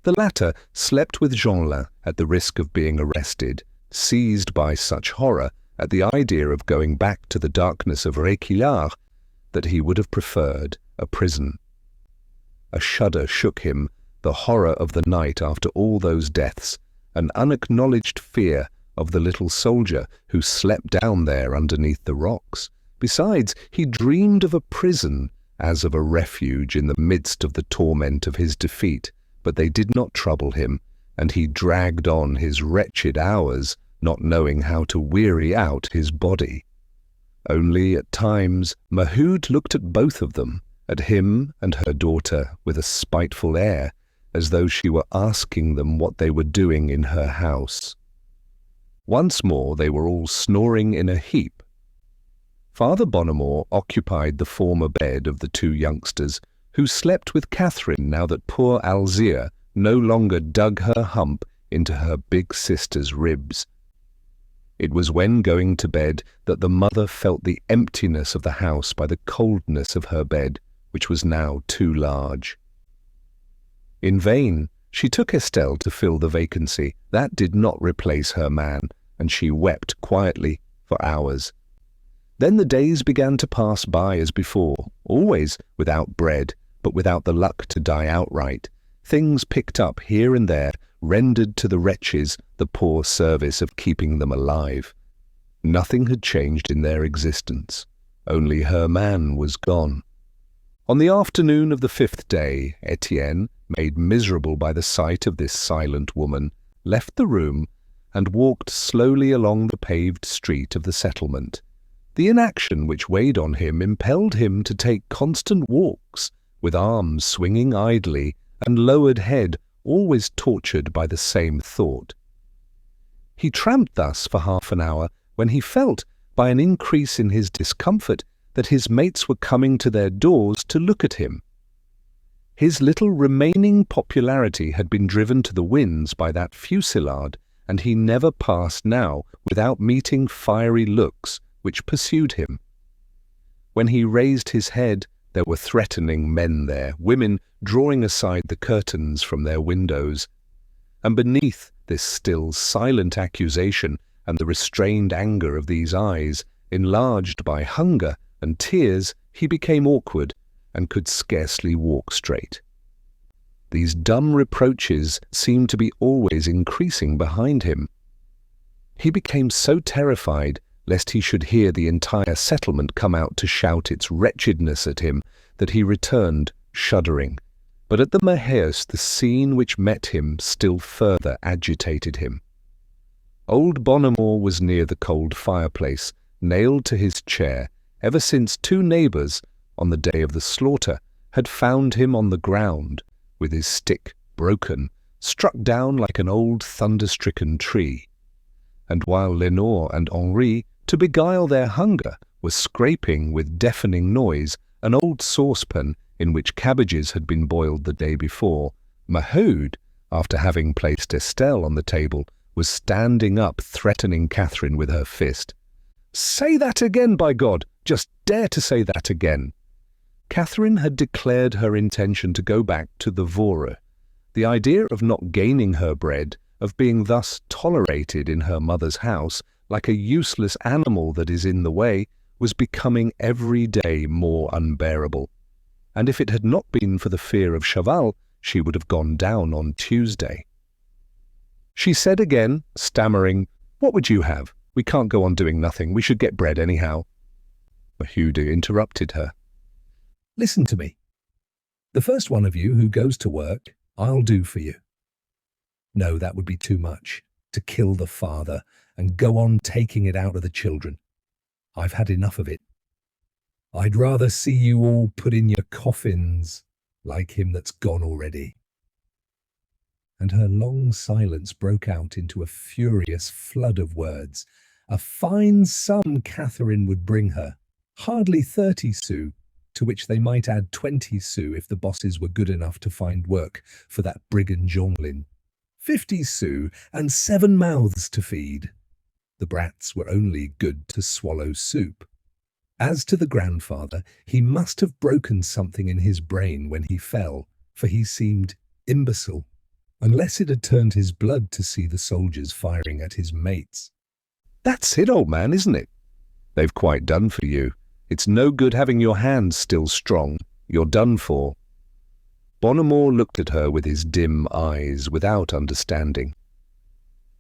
The latter slept with Jeanlin at the risk of being arrested, seized by such horror at the idea of going back to the darkness of Réquillart that he would have preferred a prison. A shudder shook him, the horror of the night after all those deaths, an unacknowledged fear of the little soldier who slept down there underneath the rocks. Besides, he dreamed of a prison as of a refuge in the midst of the torment of his defeat, but they did not trouble him, and he dragged on his wretched hours, not knowing how to weary out his body. Only at times Maheu looked at both of them, at him and her daughter, with a spiteful air, as though she were asking them what they were doing in her house. Once more they were all snoring in a heap. Father Bonnemort occupied the former bed of the two youngsters, who slept with Catherine now that poor Alzire no longer dug her hump into her big sister's ribs. It was when going to bed that the mother felt the emptiness of the house by the coldness of her bed, which was now too large. In vain she took Estelle to fill the vacancy. That did not replace her man, and she wept quietly for hours. Then the days began to pass by as before, always without bread, but without the luck to die outright. Things picked up here and there, rendered to the wretches the poor service of keeping them alive. Nothing had changed in their existence, only her man was gone. On the afternoon of the 5th day, Étienne, made miserable by the sight of this silent woman, left the room and walked slowly along the paved street of the settlement. The inaction which weighed on him impelled him to take constant walks, with arms swinging idly and lowered head always tortured by the same thought. He tramped thus for half an hour when he felt, by an increase in his discomfort, that his mates were coming to their doors to look at him. His little remaining popularity had been driven to the winds by that fusillade, and he never passed now without meeting fiery looks which pursued him. When he raised his head, there were threatening men there, women drawing aside the curtains from their windows. And beneath this still silent accusation and the restrained anger of these eyes, enlarged by hunger and tears, he became awkward and could scarcely walk straight. These dumb reproaches seemed to be always increasing behind him. He became so terrified lest he should hear the entire settlement come out to shout its wretchedness at him, that he returned, shuddering. But at the Maheu the scene which met him still further agitated him. Old Bonnemort was near the cold fireplace, nailed to his chair, ever since two neighbours, on the day of the slaughter, had found him on the ground, with his stick broken, struck down like an old thunder-stricken tree. And while Lenore and Henri, to beguile their hunger, were scraping with deafening noise an old saucepan in which cabbages had been boiled the day before, Maheu, after having placed Estelle on the table, was standing up threatening Catherine with her fist. "Say that again, by God! Just dare to say that again!" Catherine had declared her intention to go back to the Voreux. The idea of not gaining her bread, of being thus tolerated in her mother's house, like a useless animal that is in the way, was becoming every day more unbearable. And if it had not been for the fear of Chaval, she would have gone down on Tuesday. She said again, stammering, "What would you have? We can't go on doing nothing. We should get bread anyhow." Maheu interrupted her. "Listen to me. The first one of you who goes to work I'll do for you. No, that would be too much. To kill the father and go on taking it out of the children. I've had enough of it. I'd rather see you all put in your coffins, like him that's gone already. And her long silence broke out into a furious flood of words. A fine sum Catherine would bring her, hardly 30 sous, to which they might add 20 sous if the bosses were good enough to find work for that brigand Jeanlin. 50 sous and 7 mouths to feed. The brats were only good to swallow soup. As to the grandfather, he must have broken something in his brain when he fell, for he seemed imbecile, unless it had turned his blood to see the soldiers firing at his mates. That's it, old man, isn't it? They've quite done for you. It's no good having your hands still strong. You're done for. Bonnemort looked at her with his dim eyes, without understanding.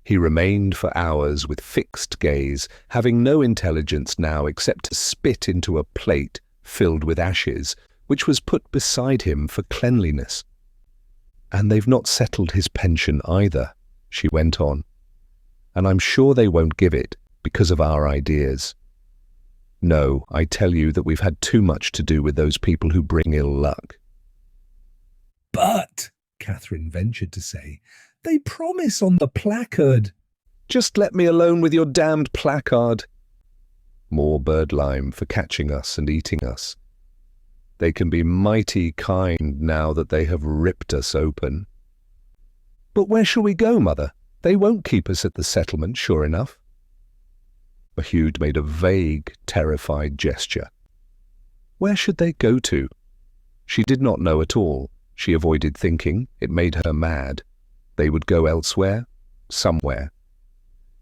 He remained for hours with fixed gaze, having no intelligence now except to spit into a plate filled with ashes, which was put beside him for cleanliness. And they've not settled his pension either, she went on. And I'm sure they won't give it because of our ideas. No, I tell you that we've had too much to do with those people who bring ill luck. But, Catherine ventured to say, they promise on the placard. Just let me alone with your damned placard. More birdlime for catching us and eating us. They can be mighty kind now that they have ripped us open. But where shall we go, mother? They won't keep us at the settlement, sure enough. Maheu made a vague, terrified gesture. Where should they go to? She did not know at all. She avoided thinking. It made her mad. They would go elsewhere, somewhere.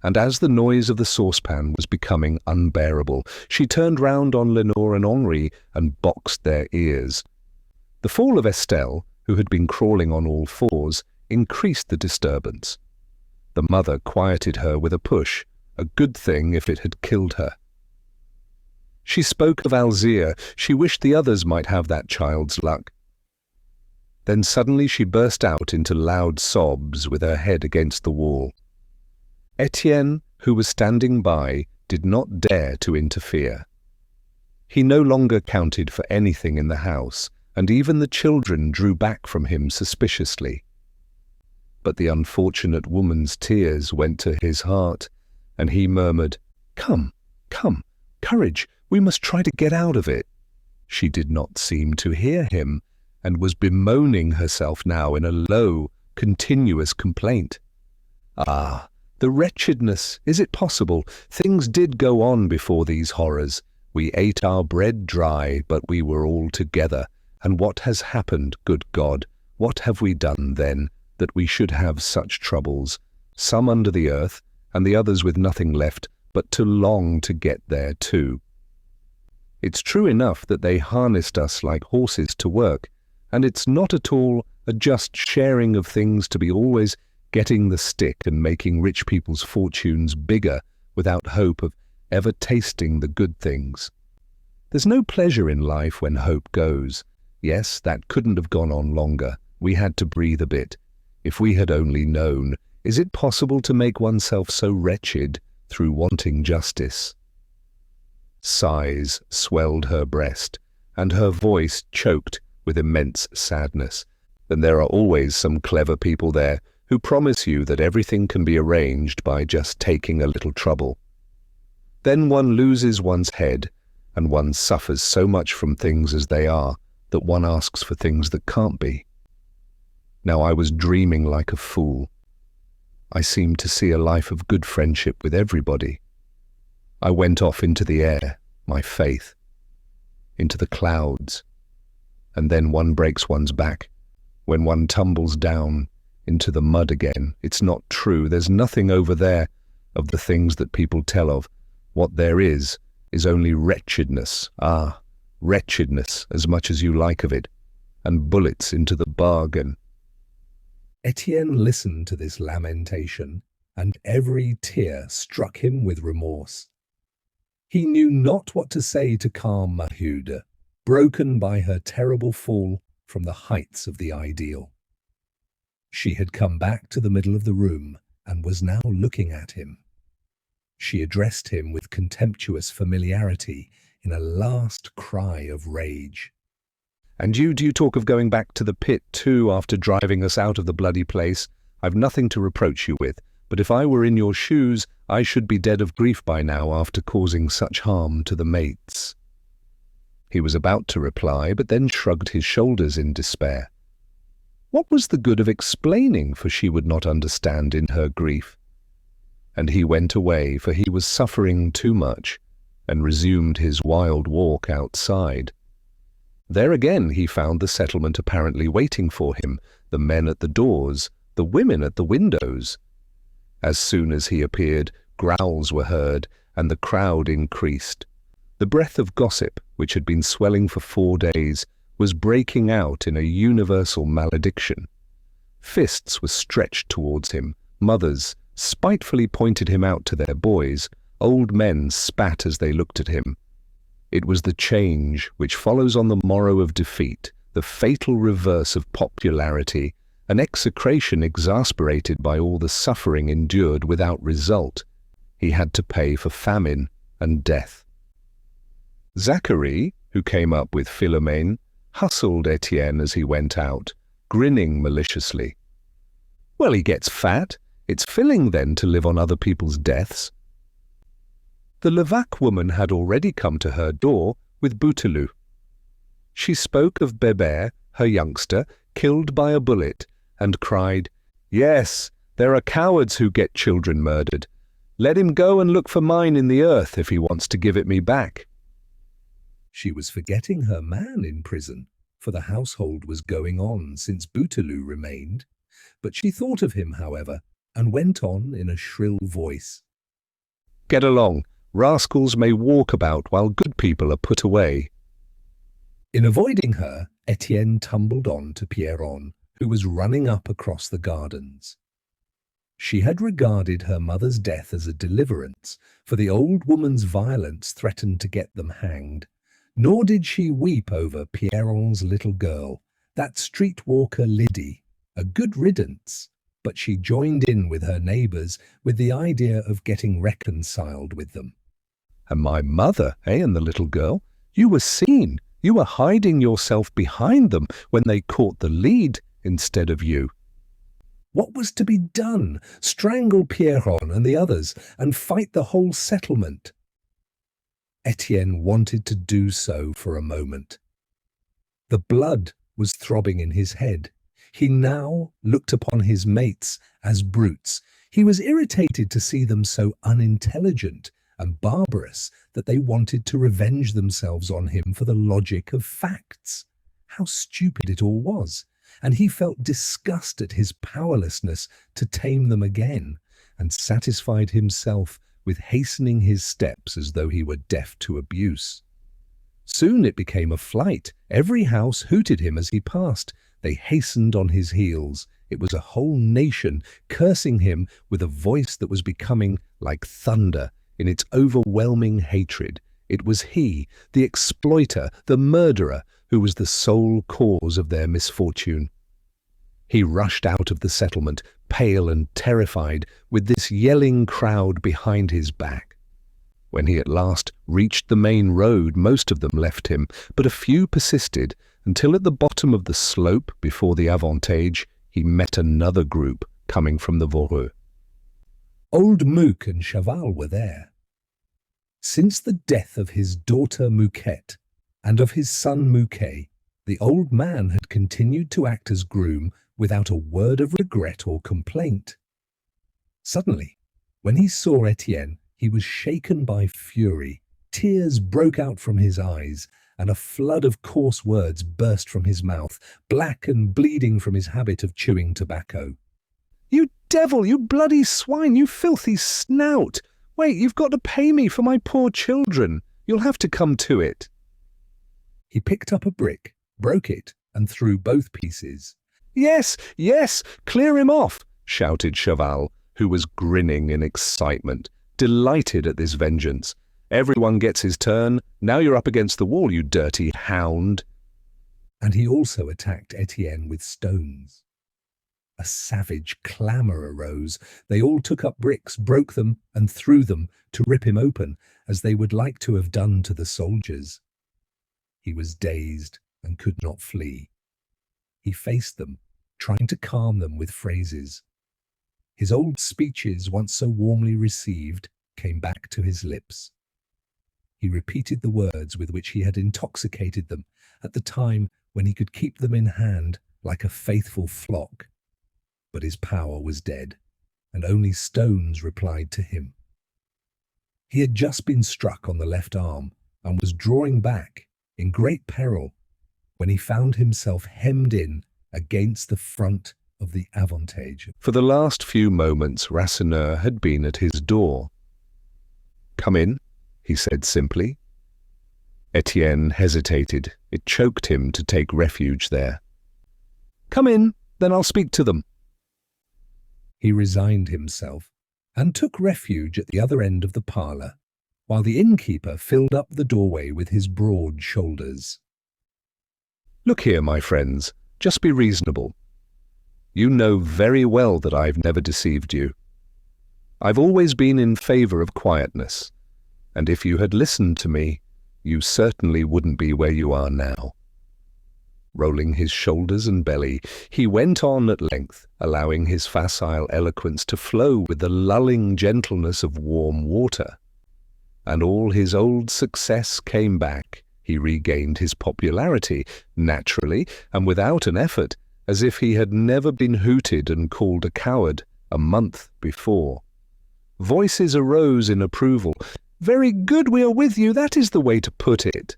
And as the noise of the saucepan was becoming unbearable, she turned round on Lenore and Henri and boxed their ears. The fall of Estelle, who had been crawling on all fours, increased the disturbance. The mother quieted her with a push, a good thing if it had killed her. She spoke of Alzire. She wished the others might have that child's luck. Then suddenly she burst out into loud sobs with her head against the wall. Étienne, who was standing by, did not dare to interfere. He no longer counted for anything in the house, and even the children drew back from him suspiciously. But the unfortunate woman's tears went to his heart, and he murmured, "Come, come, courage, we must try to get out of it." She did not seem to hear him, and was bemoaning herself now in a low, continuous complaint. Ah, the wretchedness! Is it possible? Things did go on before these horrors. We ate our bread dry, but we were all together. And what has happened, good God? What have we done then, that we should have such troubles, some under the earth, and the others with nothing left but to long to get there too? It's true enough that they harnessed us like horses to work, and it's not at all a just sharing of things to be always getting the stick and making rich people's fortunes bigger without hope of ever tasting the good things. There's no pleasure in life when hope goes. Yes, that couldn't have gone on longer. We had to breathe a bit. If we had only known, is it possible to make oneself so wretched through wanting justice? Sighs swelled her breast, and her voice choked with immense sadness. Then there are always some clever people there who promise you that everything can be arranged by just taking a little trouble. Then one loses one's head, and one suffers so much from things as they are that one asks for things that can't be. Now I was dreaming like a fool. I seemed to see a life of good friendship with everybody. I went off into the air, my faith, into the clouds, and then one breaks one's back. When one tumbles down into the mud again, it's not true. There's nothing over there of the things that people tell of. What there is only wretchedness. Ah, wretchedness, as much as you like of it, and bullets into the bargain. Étienne listened to this lamentation, and every tear struck him with remorse. He knew not what to say to calm Maheu, broken by her terrible fall from the heights of the ideal. She had come back to the middle of the room and was now looking at him. She addressed him with contemptuous familiarity in a last cry of rage. "And you, do you talk of going back to the pit too after driving us out of the bloody place? I've nothing to reproach you with, but if I were in your shoes, I should be dead of grief by now after causing such harm to the mates." He was about to reply, but then shrugged his shoulders in despair. What was the good of explaining, for she would not understand in her grief? And he went away, for he was suffering too much, and resumed his wild walk outside. There again he found the settlement apparently waiting for him, the men at the doors, the women at the windows. As soon as he appeared, growls were heard, and the crowd increased. The breath of gossip, which had been swelling for 4 days, was breaking out in a universal malediction. Fists were stretched towards him, mothers spitefully pointed him out to their boys, old men spat as they looked at him. It was the change which follows on the morrow of defeat, the fatal reverse of popularity, an execration exasperated by all the suffering endured without result. He had to pay for famine and death. Zachary, who came up with Philomene, hustled Étienne as he went out, grinning maliciously. "Well, he gets fat. It's filling then to live on other people's deaths." The Levaque woman had already come to her door with Bouteloup. She spoke of Bébert, her youngster, killed by a bullet, and cried, "Yes, there are cowards who get children murdered. Let him go and look for mine in the earth if he wants to give it me back." She was forgetting her man in prison, for the household was going on since Bouteloup remained. But she thought of him, however, and went on in a shrill voice. "Get along. Rascals may walk about while good people are put away." In avoiding her, Étienne tumbled on to Pierron, who was running up across the gardens. She had regarded her mother's death as a deliverance, for the old woman's violence threatened to get them hanged. Nor did she weep over Pierron's little girl, that streetwalker Lydie, a good riddance, but she joined in with her neighbours with the idea of getting reconciled with them. "And my mother, and the little girl? You were seen. You were hiding yourself behind them when they caught the lead instead of you." What was to be done? Strangle Pierron and the others and fight the whole settlement? Étienne wanted to do so for a moment. The blood was throbbing in his head. He now looked upon his mates as brutes. He was irritated to see them so unintelligent and barbarous that they wanted to revenge themselves on him for the logic of facts. How stupid it all was, and he felt disgust at his powerlessness to tame them again, and satisfied himself with hastening his steps as though he were deaf to abuse. Soon it became a flight. Every house hooted him as he passed. They hastened on his heels. It was a whole nation cursing him with a voice that was becoming like thunder in its overwhelming hatred. It was he, the exploiter, the murderer, who was the sole cause of their misfortune. He rushed out of the settlement, pale and terrified, with this yelling crowd behind his back. When he at last reached the main road, most of them left him, but a few persisted, until at the bottom of the slope before the Avantage, he met another group coming from the Voreux. Old Mouque and Chaval were there. Since the death of his daughter Mouquette and of his son Mouquet, the old man had continued to act as groom without a word of regret or complaint. Suddenly, when he saw Étienne, he was shaken by fury. Tears broke out from his eyes, and a flood of coarse words burst from his mouth, black and bleeding from his habit of chewing tobacco. "You devil, you bloody swine, you filthy snout! Wait, you've got to pay me for my poor children. You'll have to come to it." He picked up a brick, broke it, and threw both pieces. "Yes, yes, clear him off," shouted Chaval, who was grinning in excitement, delighted at this vengeance. "Everyone gets his turn. Now you're up against the wall, you dirty hound." And he also attacked Étienne with stones. A savage clamour arose. They all took up bricks, broke them, and threw them to rip him open, as they would like to have done to the soldiers. He was dazed and could not flee. He faced them, trying to calm them with phrases. His old speeches, once so warmly received, came back to his lips. He repeated the words with which he had intoxicated them at the time when he could keep them in hand like a faithful flock. But his power was dead, and only stones replied to him. He had just been struck on the left arm and was drawing back in great peril when he found himself hemmed in against the front of the Avantage. For the last few moments, Rasseneur had been at his door. "Come in," he said simply. Étienne hesitated. It choked him to take refuge there. "Come in, then I'll speak to them." He resigned himself and took refuge at the other end of the parlour, while the innkeeper filled up the doorway with his broad shoulders. "Look here, my friends, just be reasonable. You know very well that I've never deceived you. I've always been in favour of quietness, and if you had listened to me, you certainly wouldn't be where you are now." Rolling his shoulders and belly, he went on at length, allowing his facile eloquence to flow with the lulling gentleness of warm water. And all his old success came back. He regained his popularity, naturally and without an effort, as if he had never been hooted and called a coward a month before. Voices arose in approval. "Very good, we are with you, that is the way to put it."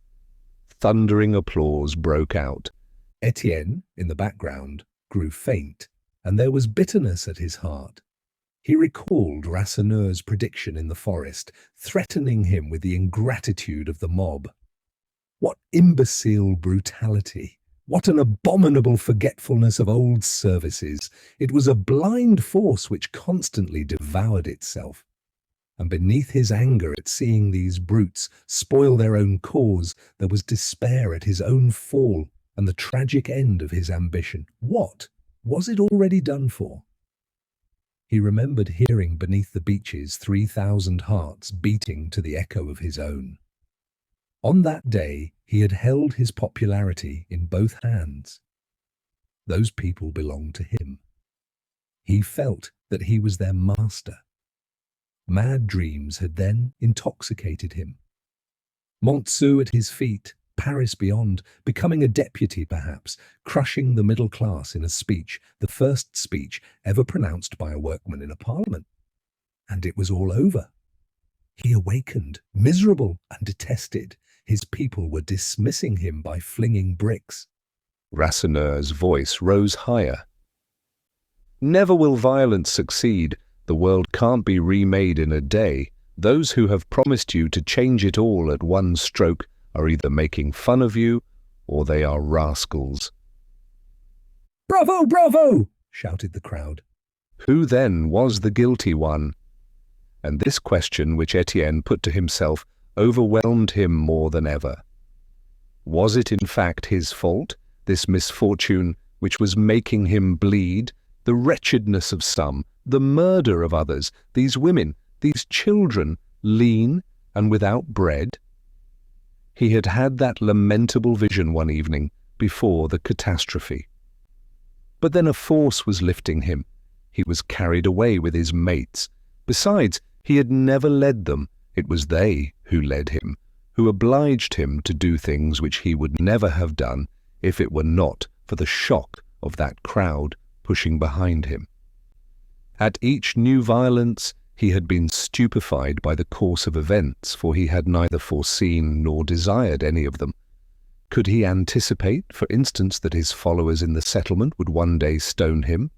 Thundering applause broke out. Étienne, in the background, grew faint, and there was bitterness at his heart. He recalled Rasseneur's prediction in the forest, threatening him with the ingratitude of the mob. What imbecile brutality! What an abominable forgetfulness of old services! It was a blind force which constantly devoured itself. And beneath his anger at seeing these brutes spoil their own cause, there was despair at his own fall and the tragic end of his ambition. What? Was it already done for? He remembered hearing beneath the beeches 3,000 hearts beating to the echo of his own. On that day, he had held his popularity in both hands. Those people belonged to him. He felt that he was their master. Mad dreams had then intoxicated him. Montsou at his feet, Paris beyond, becoming a deputy perhaps, crushing the middle class in a speech, the first speech ever pronounced by a workman in a parliament. And it was all over. He awakened, miserable and detested. His people were dismissing him by flinging bricks. Rasseneur's voice rose higher. "Never will violence succeed. The world can't be remade in a day. Those who have promised you to change it all at one stroke are either making fun of you or they are rascals." "Bravo, bravo!" shouted the crowd. Who then was the guilty one? And this question which Étienne put to himself overwhelmed him more than ever. Was it in fact his fault, this misfortune which was making him bleed, the wretchedness of some, the murder of others, these women, these children, lean and without bread? He had had that lamentable vision one evening before the catastrophe. But then a force was lifting him. He was carried away with his mates. Besides, he had never led them. It was they who led him, who obliged him to do things which he would never have done if it were not for the shock of that crowd pushing behind him. At each new violence, he had been stupefied by the course of events, for he had neither foreseen nor desired any of them. Could he anticipate, for instance, that his followers in the settlement would one day stone him?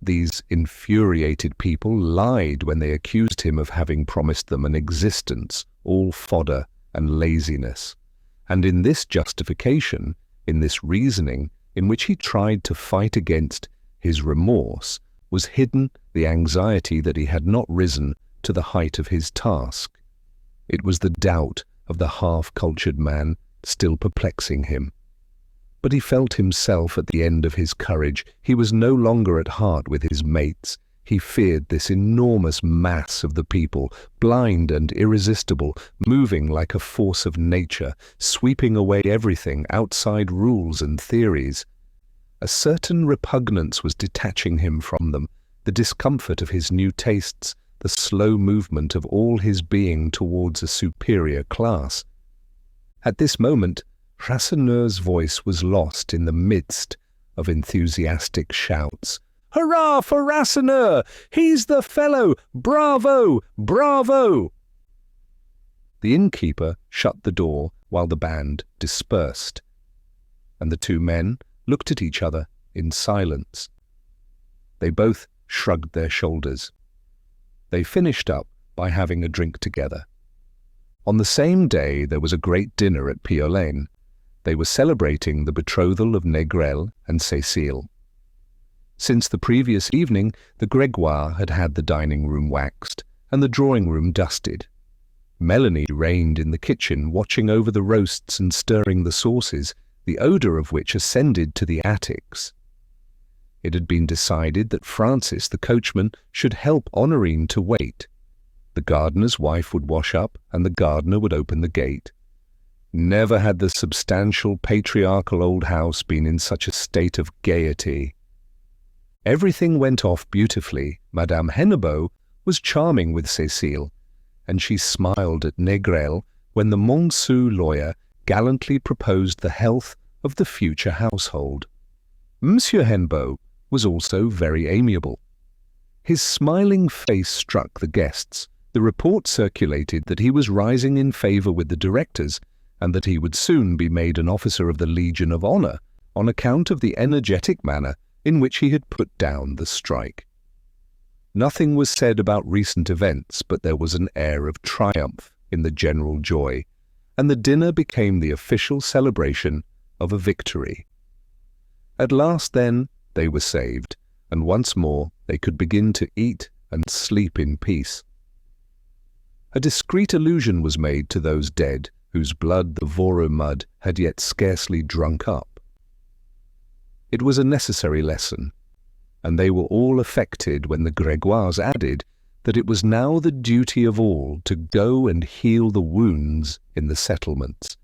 These infuriated people lied when they accused him of having promised them an existence, all fodder and laziness. And in this justification, in this reasoning, in which he tried to fight against his remorse, was hidden the anxiety that he had not risen to the height of his task. It was the doubt of the half-cultured man still perplexing him. But he felt himself at the end of his courage. He was no longer at heart with his mates. He feared this enormous mass of the people, blind and irresistible, moving like a force of nature, sweeping away everything outside rules and theories. A certain repugnance was detaching him from them, the discomfort of his new tastes, the slow movement of all his being towards a superior class. At this moment, Rasseneur's voice was lost in the midst of enthusiastic shouts. "Hurrah for Rasseneur! He's the fellow! Bravo! Bravo!" The innkeeper shut the door while the band dispersed, and the two men looked at each other in silence. They both shrugged their shoulders. They finished up by having a drink together. On the same day there was a great dinner at Piolaine. They were celebrating the betrothal of Négrel and Cécile. Since the previous evening, the Grégoire had had the dining room waxed and the drawing room dusted. Melanie reigned in the kitchen, watching over the roasts and stirring the sauces, the odour of which ascended to the attics. It had been decided that Francis, the coachman, should help Honorine to wait. The gardener's wife would wash up, and the gardener would open the gate. Never had the substantial, patriarchal old house been in such a state of gaiety. Everything went off beautifully. Madame Hennebeau was charming with Cécile, and she smiled at Négrel when the Montsou lawyer gallantly proposed the health of the future household. Monsieur Hennebeau was also very amiable. His smiling face struck the guests. The report circulated that he was rising in favour with the directors, and that he would soon be made an officer of the Legion of Honour on account of the energetic manner in which he had put down the strike. Nothing was said about recent events, but there was an air of triumph in the general joy, and the dinner became the official celebration of a victory. At last, then, they were saved, and once more they could begin to eat and sleep in peace. A discreet allusion was made to those dead whose blood the Voreux mud had yet scarcely drunk up. It was a necessary lesson, and they were all affected when the Grégoires added that it was now the duty of all to go and heal the wounds in the settlements.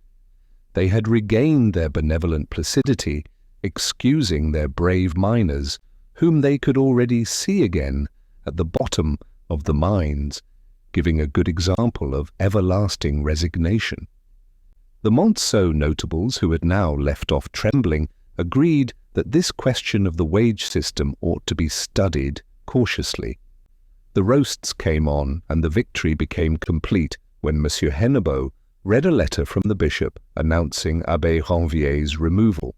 They had regained their benevolent placidity, excusing their brave miners, whom they could already see again at the bottom of the mines, giving a good example of everlasting resignation. The Montsou notables, who had now left off trembling, agreed that this question of the wage system ought to be studied cautiously. The roasts came on, and the victory became complete when Monsieur Hennebeau read a letter from the bishop announcing Abbé Ranvier's removal.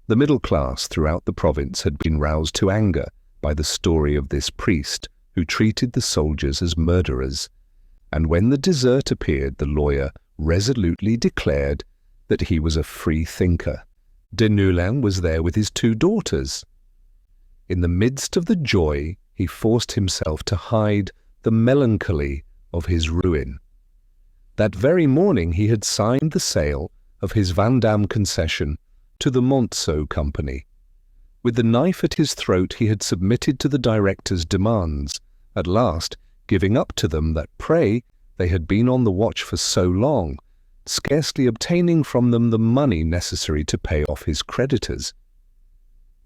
The middle class throughout the province had been roused to anger by the story of this priest who treated the soldiers as murderers, and when the dessert appeared, the lawyer resolutely declared that he was a free thinker. Deneulin was there with his two daughters. In the midst of the joy, he forced himself to hide the melancholy of his ruin. That very morning he had signed the sale of his Vandamme concession to the Montsou Company. With the knife at his throat, he had submitted to the directors' demands, at last giving up to them that prey they had been on the watch for so long, scarcely obtaining from them the money necessary to pay off his creditors.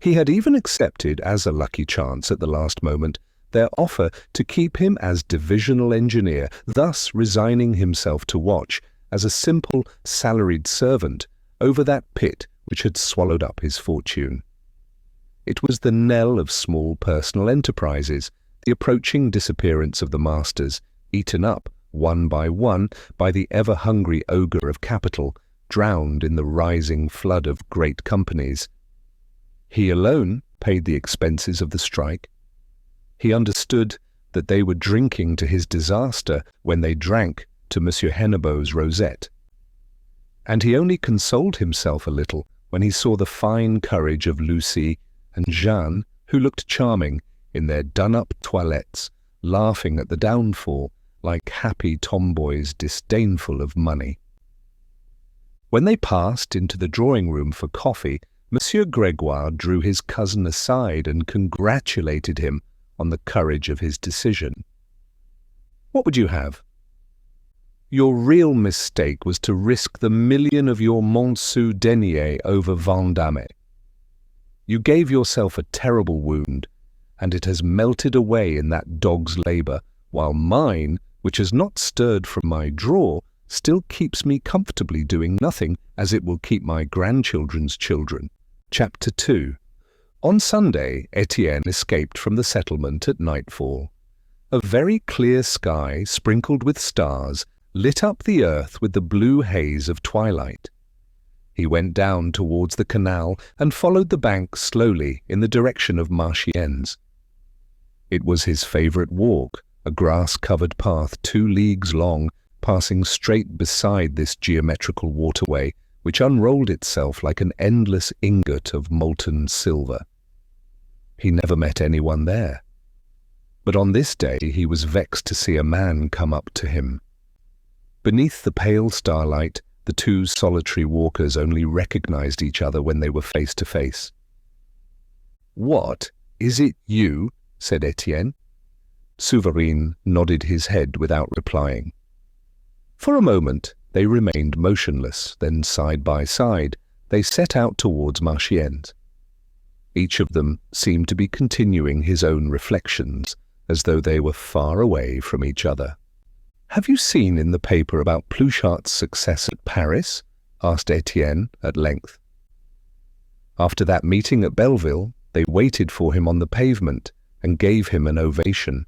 He had even accepted, as a lucky chance at the last moment, their offer to keep him as divisional engineer, thus resigning himself to watch, as a simple salaried servant, over that pit which had swallowed up his fortune. It was the knell of small personal enterprises, the approaching disappearance of the masters, eaten up one by the ever-hungry ogre of capital, drowned in the rising flood of great companies. He alone paid the expenses of the strike. He understood that they were drinking to his disaster when they drank to Monsieur Hennebeau's rosette. And he only consoled himself a little when he saw the fine courage of Lucie and Jeanne, who looked charming in their done-up toilettes, laughing at the downfall like happy tomboys disdainful of money. When they passed into the drawing-room for coffee, Monsieur Grégoire drew his cousin aside and congratulated him on the courage of his decision. "What would you have?" "Your real mistake was to risk the million of your Montsou denier over Vendôme. You gave yourself a terrible wound, and it has melted away in that dog's labour, while mine, which has not stirred from my drawer, still keeps me comfortably doing nothing, as it will keep my grandchildren's children." Chapter 2. On Sunday, Étienne escaped from the settlement at nightfall. A very clear sky, sprinkled with stars, lit up the earth with the blue haze of twilight. He went down towards the canal and followed the bank slowly in the direction of Marchiennes. It was his favourite walk, a grass-covered path 2 leagues long, passing straight beside this geometrical waterway, which unrolled itself like an endless ingot of molten silver. He never met anyone there. But on this day he was vexed to see a man come up to him. Beneath the pale starlight, the 2 solitary walkers only recognized each other when they were face to face. "What, is it you?" said Étienne. Souvarine nodded his head without replying. For a moment they remained motionless, then side by side they set out towards Marchiennes. Each of them seemed to be continuing his own reflections, as though they were far away from each other. "Have you seen in the paper about Pluchart's success at Paris?" asked Étienne at length. After that meeting at Belleville, they waited for him on the pavement and gave him an ovation.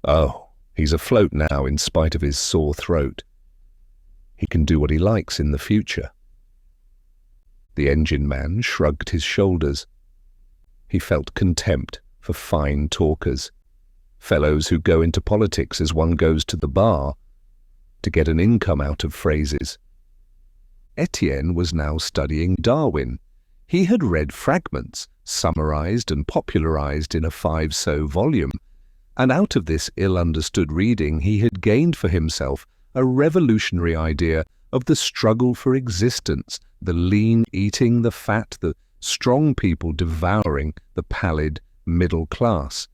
"Oh, he's afloat now in spite of his sore throat. He can do what he likes in the future." The engine man shrugged his shoulders. He felt contempt for fine talkers, fellows who go into politics as one goes to the bar, to get an income out of phrases. Étienne was now studying Darwin. He had read fragments, summarized and popularized in a 5-so volume, and out of this ill-understood reading he had gained for himself a revolutionary idea of the struggle for existence, the lean eating the fat, the strong people devouring the pallid middle class.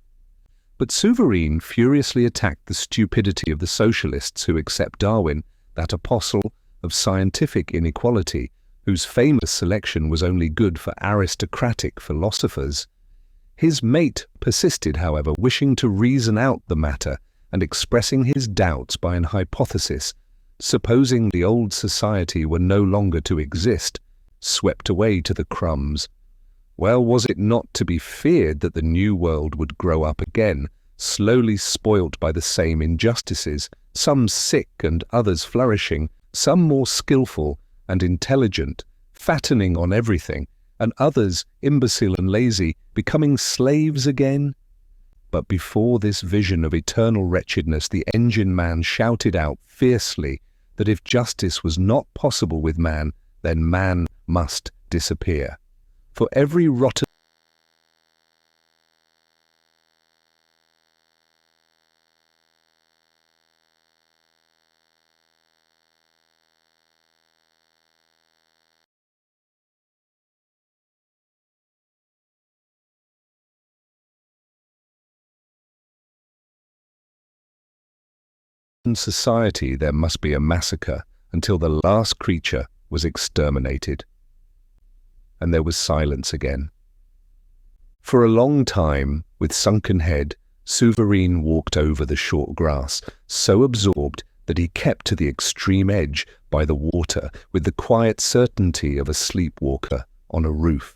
But Souvarine furiously attacked the stupidity of the socialists who accept Darwin, that apostle of scientific inequality, whose famous selection was only good for aristocratic philosophers. His mate persisted, however, wishing to reason out the matter and expressing his doubts by an hypothesis, supposing the old society were no longer to exist, swept away to the crumbs. Well, was it not to be feared that the new world would grow up again, slowly spoilt by the same injustices, some sick and others flourishing, some more skillful and intelligent, fattening on everything, and others, imbecile and lazy, becoming slaves again? But before this vision of eternal wretchedness, the engine man shouted out fiercely that if justice was not possible with man, then man must disappear. For every rotten society, there must be a massacre until the last creature was exterminated. And there was silence again. For a long time, with sunken head, Souvarine walked over the short grass, so absorbed that he kept to the extreme edge by the water with the quiet certainty of a sleepwalker on a roof.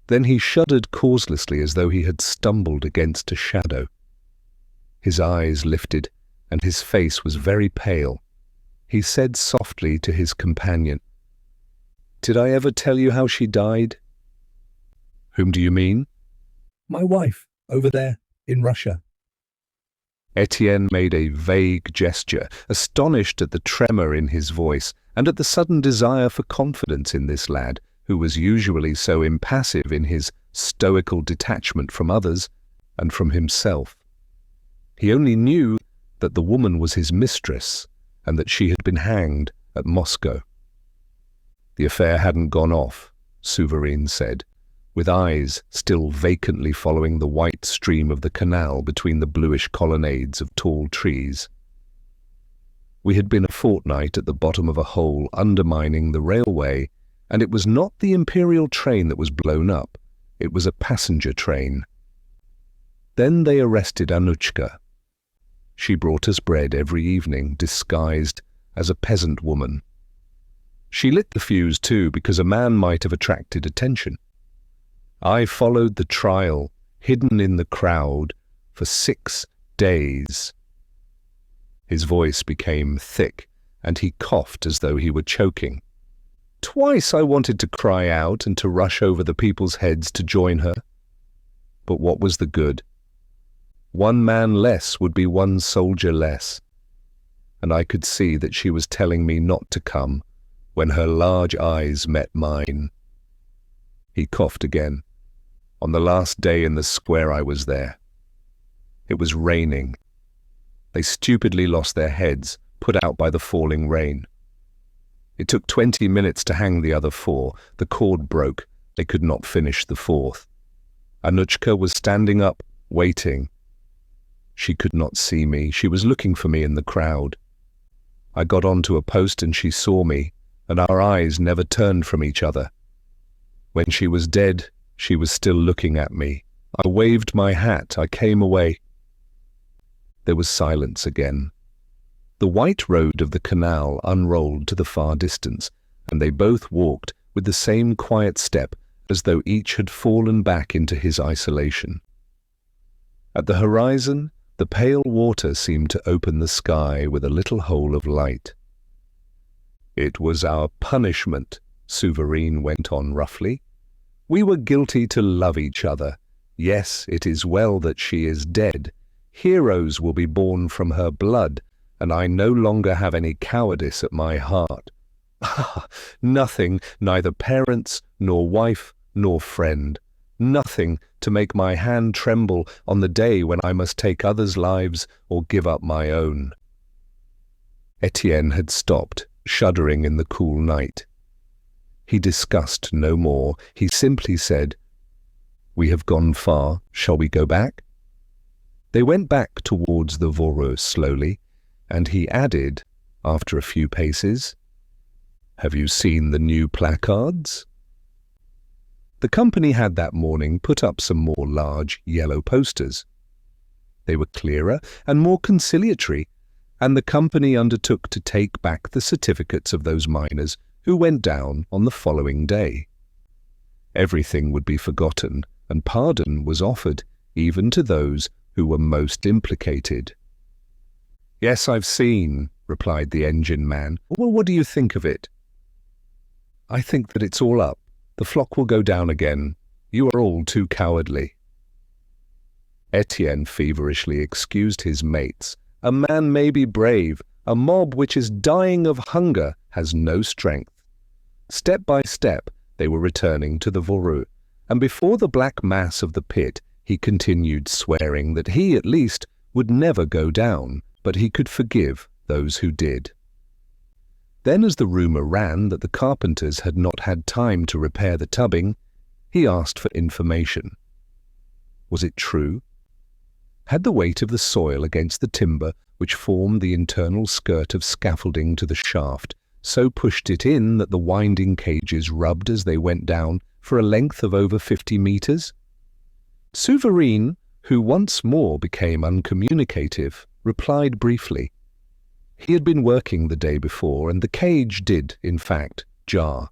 Then he shuddered causelessly as though he had stumbled against a shadow. His eyes lifted, and his face was very pale. He said softly to his companion, "Did I ever tell you how she died?" "Whom do you mean?" My wife, over there, in Russia. Étienne made a vague gesture, astonished at the tremor in his voice and at the sudden desire for confidence in this lad, who was usually so impassive in his stoical detachment from others and from himself. He only knew that the woman was his mistress and that she had been hanged at Moscow. The affair hadn't gone off, Souverine said, with eyes still vacantly following the white stream of the canal between the bluish colonnades of tall trees. We had been a fortnight at the bottom of a hole undermining the railway, and it was not the imperial train that was blown up, it was a passenger train. Then they arrested Anushka. She brought us bread every evening, disguised as a peasant woman. She lit the fuse too, because a man might have attracted attention. I followed the trial, hidden in the crowd, for 6 days. His voice became thick, and he coughed as though he were choking. Twice I wanted to cry out and to rush over the people's heads to join her. But what was the good? 1 man less would be 1 soldier less. And I could see that she was telling me not to come when her large eyes met mine. He coughed again. On the last day in the square I was there. It was raining. They stupidly lost their heads, put out by the falling rain. It took 20 minutes to hang the other 4. The cord broke. They could not finish the 4th. Anushka was standing up, waiting. She could not see me. She was looking for me in the crowd. I got onto a post and she saw me, and our eyes never turned from each other. When she was dead, she was still looking at me. I waved my hat. I came away. There was silence again. The white road of the canal unrolled to the far distance, and they both walked with the same quiet step, as though each had fallen back into his isolation. At the horizon, the pale water seemed to open the sky with a little hole of light. It was our punishment, Souverine went on roughly. We were guilty to love each other. Yes, it is well that she is dead. Heroes will be born from her blood, and I no longer have any cowardice at my heart. Nothing, neither parents, nor wife, nor friend. Nothing to make my hand tremble on the day when I must take others' lives or give up my own. Étienne had stopped, shuddering in the cool night. He discussed no more. He simply said, "We have gone far. Shall we go back?" They went back towards the Voreux slowly, and he added, after a few paces, "Have you seen the new placards?" The company had that morning put up some more large yellow posters. They were clearer and more conciliatory, and the company undertook to take back the certificates of those miners who went down on the following day. Everything would be forgotten, and pardon was offered even to those who were most implicated. "Yes, I've seen," replied the engine man. "Well, what do you think of it?" "I think that it's all up. The flock will go down again. You are all too cowardly." Étienne feverishly excused his mates. A man may be brave. A mob which is dying of hunger has no strength. Step by step, they were returning to the Voreux, and before the black mass of the pit, he continued swearing that he, at least, would never go down, but he could forgive those who did. Then, as the rumour ran that the carpenters had not had time to repair the tubbing, he asked for information. Was it true? Had the weight of the soil against the timber, which formed the internal skirt of scaffolding to the shaft, so pushed it in that the winding cages rubbed as they went down for a length of over 50 metres? Souverine, who once more became uncommunicative, replied briefly. He had been working the day before, and the cage did, in fact, jar.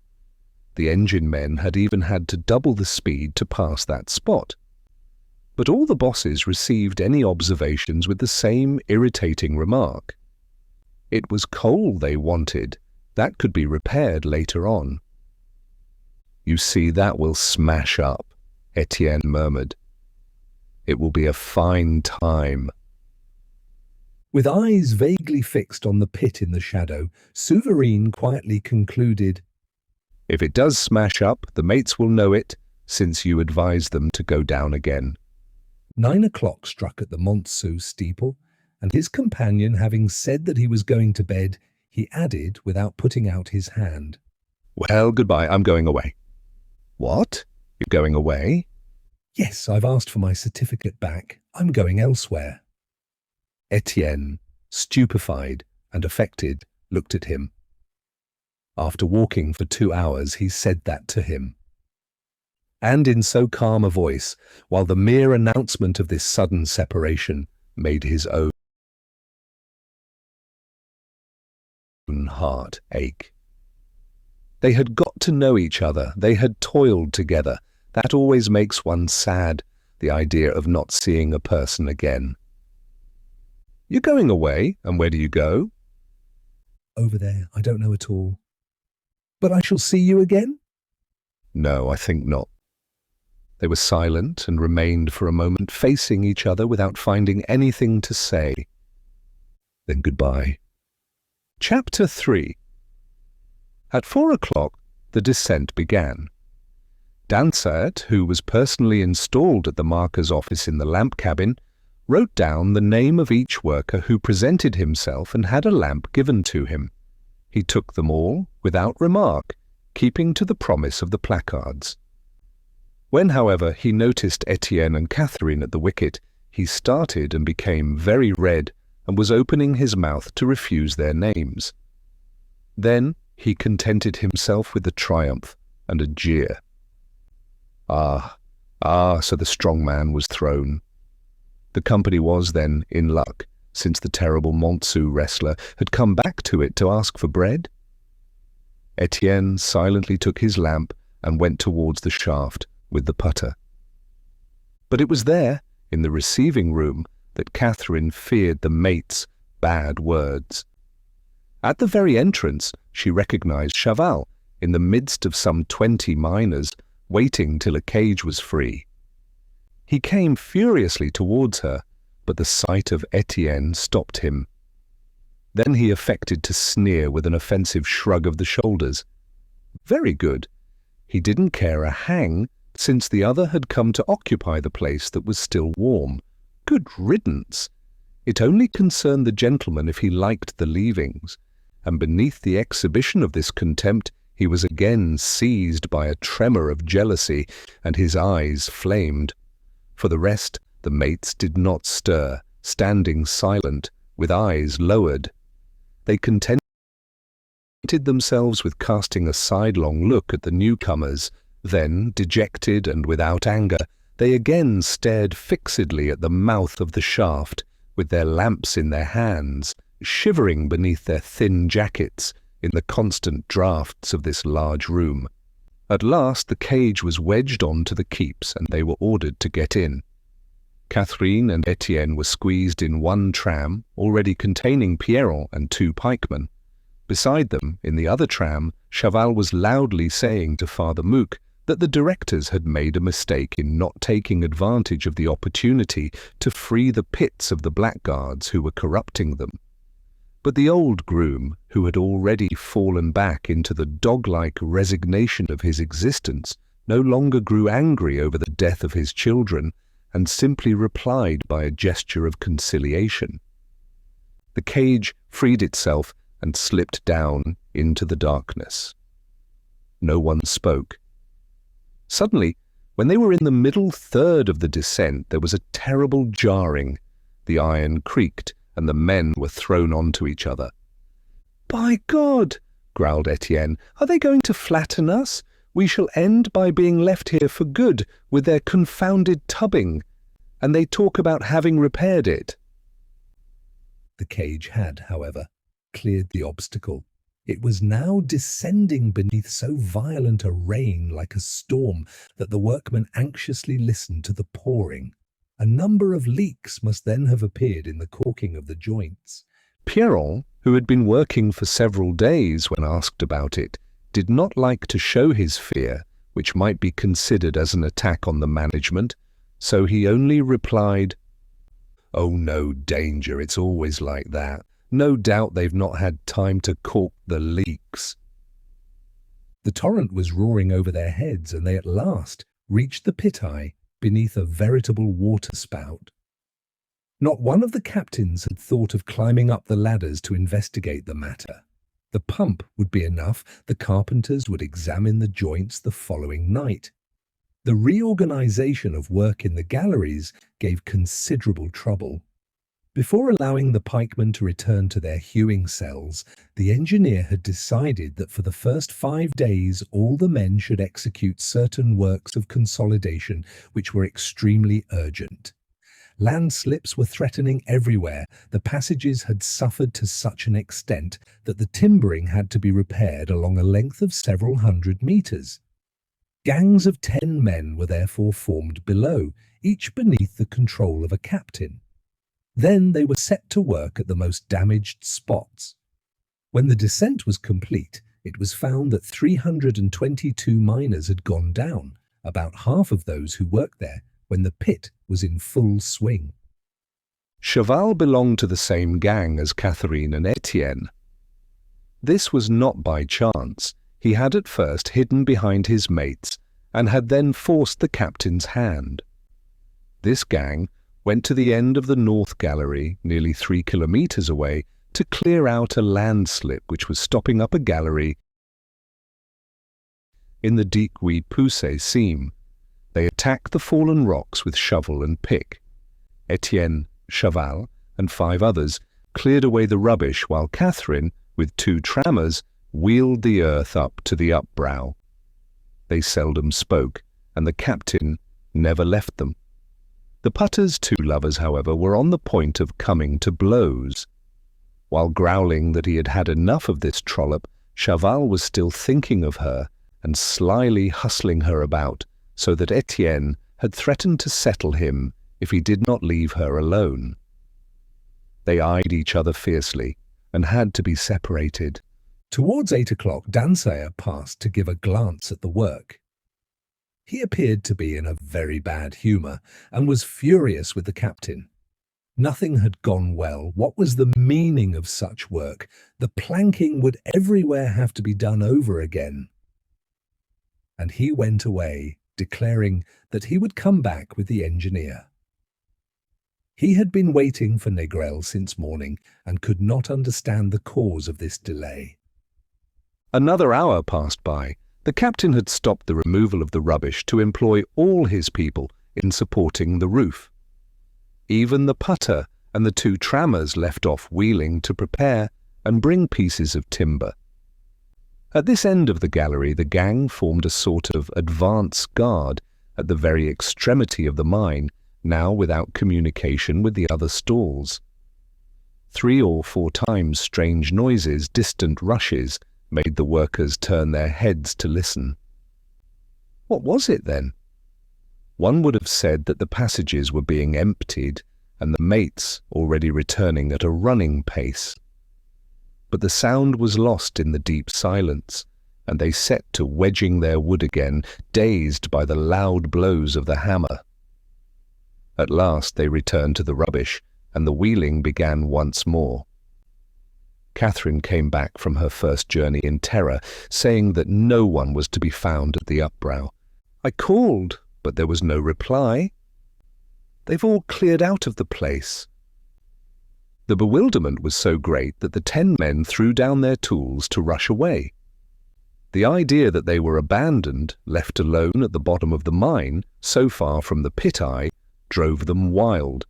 The engine men had even had to double the speed to pass that spot. But all the bosses received any observations with the same irritating remark. It was coal they wanted. That could be repaired later on. "You see, that will smash up," Étienne murmured. "It will be a fine time." With eyes vaguely fixed on the pit in the shadow, Souverine quietly concluded, "If it does smash up, the mates will know it, since you advised them to go down again." 9 o'clock struck at the Montceau steeple, and his companion having said that he was going to bed, he added without putting out his hand, Well, goodbye, I'm going away. What? You're going away? Yes, I've asked for my certificate back. I'm going elsewhere. Étienne, stupefied and affected, looked at him. After walking for 2 hours, he said that to him. And in so calm a voice, while the mere announcement of this sudden separation made his own heart ache. They had got to know each other, they had toiled together. That always makes one sad, the idea of not seeing a person again. You're going away, and where do you go? Over there, I don't know at all. But I shall see you again? No, I think not. They were silent and remained for a moment facing each other without finding anything to say. Then goodbye. Chapter 3. At 4 o'clock, the descent began. Dansert, who was personally installed at the marker's office in the lamp cabin, wrote down the name of each worker who presented himself and had a lamp given to him. He took them all, without remark, keeping to the promise of the placards. When, however, he noticed Étienne and Catherine at the wicket, he started and became very red and was opening his mouth to refuse their names. Then he contented himself with a triumph and a jeer. Ah, so the strong man was thrown. The company was, then, in luck, since the terrible Montsou wrestler had come back to it to ask for bread. Étienne silently took his lamp and went towards the shaft with the putter. But it was there, in the receiving room, that Catherine feared the mate's bad words. At the very entrance, she recognized Chaval, in the midst of some 20 miners, waiting till a cage was free. He came furiously towards her, but the sight of Étienne stopped him. Then he affected to sneer with an offensive shrug of the shoulders. Very good. He didn't care a hang, since the other had come to occupy the place that was still warm. Good riddance. It only concerned the gentleman if he liked the leavings, and beneath the exhibition of this contempt he was again seized by a tremor of jealousy, and his eyes flamed. For the rest, the mates did not stir, standing silent, with eyes lowered. They contented themselves with casting a sidelong look at the newcomers. Then, dejected and without anger, they again stared fixedly at the mouth of the shaft, with their lamps in their hands, shivering beneath their thin jackets in the constant draughts of this large room. At last the cage was wedged on to the keeps, and they were ordered to get in. Catherine and Étienne were squeezed in one tram, already containing Pierron and 2 pikemen. Beside them, in the other tram, Chaval was loudly saying to Father Mouque that the directors had made a mistake in not taking advantage of the opportunity to free the pits of the blackguards who were corrupting them. But the old groom, who had already fallen back into the dog-like resignation of his existence, no longer grew angry over the death of his children, and simply replied by a gesture of conciliation. The cage freed itself and slipped down into the darkness. No one spoke. Suddenly, when they were in the middle third of the descent, there was a terrible jarring. The iron creaked, and the men were thrown onto each other. "By God!" growled Étienne. "Are they going to flatten us? We shall end by being left here for good with their confounded tubbing. And they talk about having repaired it." The cage had, however, cleared the obstacle. It was now descending beneath so violent a rain like a storm that the workmen anxiously listened to the pouring. A number of leaks must then have appeared in the caulking of the joints. Pierron, who had been working for several days when asked about it, did not like to show his fear, which might be considered as an attack on the management, so he only replied, "Oh, no danger, it's always like that. No doubt they've not had time to caulk the leaks." The torrent was roaring over their heads, and they at last reached the pit-eye beneath a veritable water-spout. Not one of the captains had thought of climbing up the ladders to investigate the matter. The pump would be enough. The carpenters would examine the joints the following night. The reorganization of work in the galleries gave considerable trouble. Before allowing the pikemen to return to their hewing cells, the engineer had decided that for the first 5 days all the men should execute certain works of consolidation which were extremely urgent. Landslips were threatening everywhere. The passages had suffered to such an extent that the timbering had to be repaired along a length of several hundred meters. Gangs of 10 men were therefore formed below, each beneath the control of a captain. Then they were set to work at the most damaged spots. When the descent was complete, it was found that 322 miners had gone down, about half of those who worked there, when the pit was in full swing. Chaval belonged to the same gang as Catherine and Étienne. This was not by chance. He had at first hidden behind his mates and had then forced the captain's hand. This gang went to the end of the North Gallery, nearly 3 kilometers away, to clear out a landslip which was stopping up a gallery in the Dicuit-Poussé seam. They attacked the fallen rocks with shovel and pick. Étienne, Chaval, and 5 others cleared away the rubbish, while Catherine, with 2 trammers, wheeled the earth up to the upbrow. They seldom spoke, and the captain never left them. The putter's 2 lovers, however, were on the point of coming to blows. While growling that he had had enough of this trollop, Chaval was still thinking of her and slyly hustling her about, so that Étienne had threatened to settle him if he did not leave her alone. They eyed each other fiercely and had to be separated. Towards 8 o'clock, Dansaert passed to give a glance at the work. He appeared to be in a very bad humour and was furious with the captain. Nothing had gone well. What was the meaning of such work? The planking would everywhere have to be done over again. And he went away, declaring that he would come back with the engineer. He had been waiting for Négrel since morning and could not understand the cause of this delay. Another hour passed by. The captain had stopped the removal of the rubbish to employ all his people in supporting the roof. Even the putter and the 2 trammers left off wheeling to prepare and bring pieces of timber. At this end of the gallery, the gang formed a sort of advance guard at the very extremity of the mine, now without communication with the other stalls. 3 or 4 times strange noises, distant rushes, made the workers turn their heads to listen. What was it then? One would have said that the passages were being emptied and the mates already returning at a running pace. But the sound was lost in the deep silence, and they set to wedging their wood again, dazed by the loud blows of the hammer. At last they returned to the rubbish, and the wheeling began once more. Catherine came back from her first journey in terror, saying that no one was to be found at the upbrow. I called, but there was no reply. They've all cleared out of the place. The bewilderment was so great that the 10 men threw down their tools to rush away. The idea that they were abandoned, left alone at the bottom of the mine, so far from the pit-eye, drove them wild.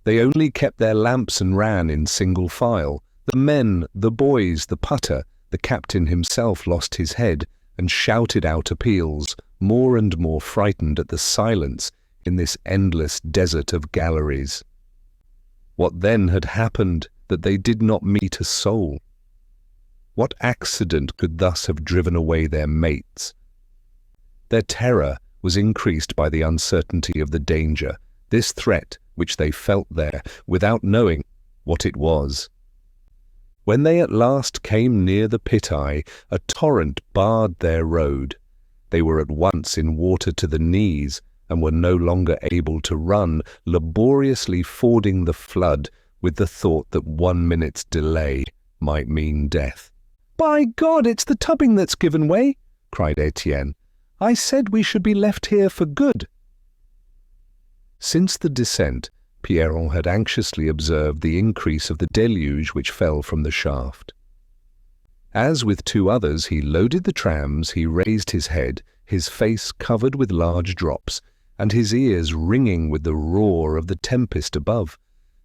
They only kept their lamps and ran in single file. The men, the boys, the putter, the captain himself lost his head and shouted out appeals, more and more frightened at the silence in this endless desert of galleries. What then had happened that they did not meet a soul? What accident could thus have driven away their mates? Their terror was increased by the uncertainty of the danger, this threat which they felt there without knowing what it was. When they at last came near the pit-eye, a torrent barred their road. They were at once in water to the knees and were no longer able to run, laboriously fording the flood with the thought that 1 minute's delay might mean death. "By God, it's the tubbing that's given way!" cried Étienne. "I said we should be left here for good." Since the descent, Pierron had anxiously observed the increase of the deluge which fell from the shaft. As with two others he loaded the trams, he raised his head, his face covered with large drops, and his ears ringing with the roar of the tempest above.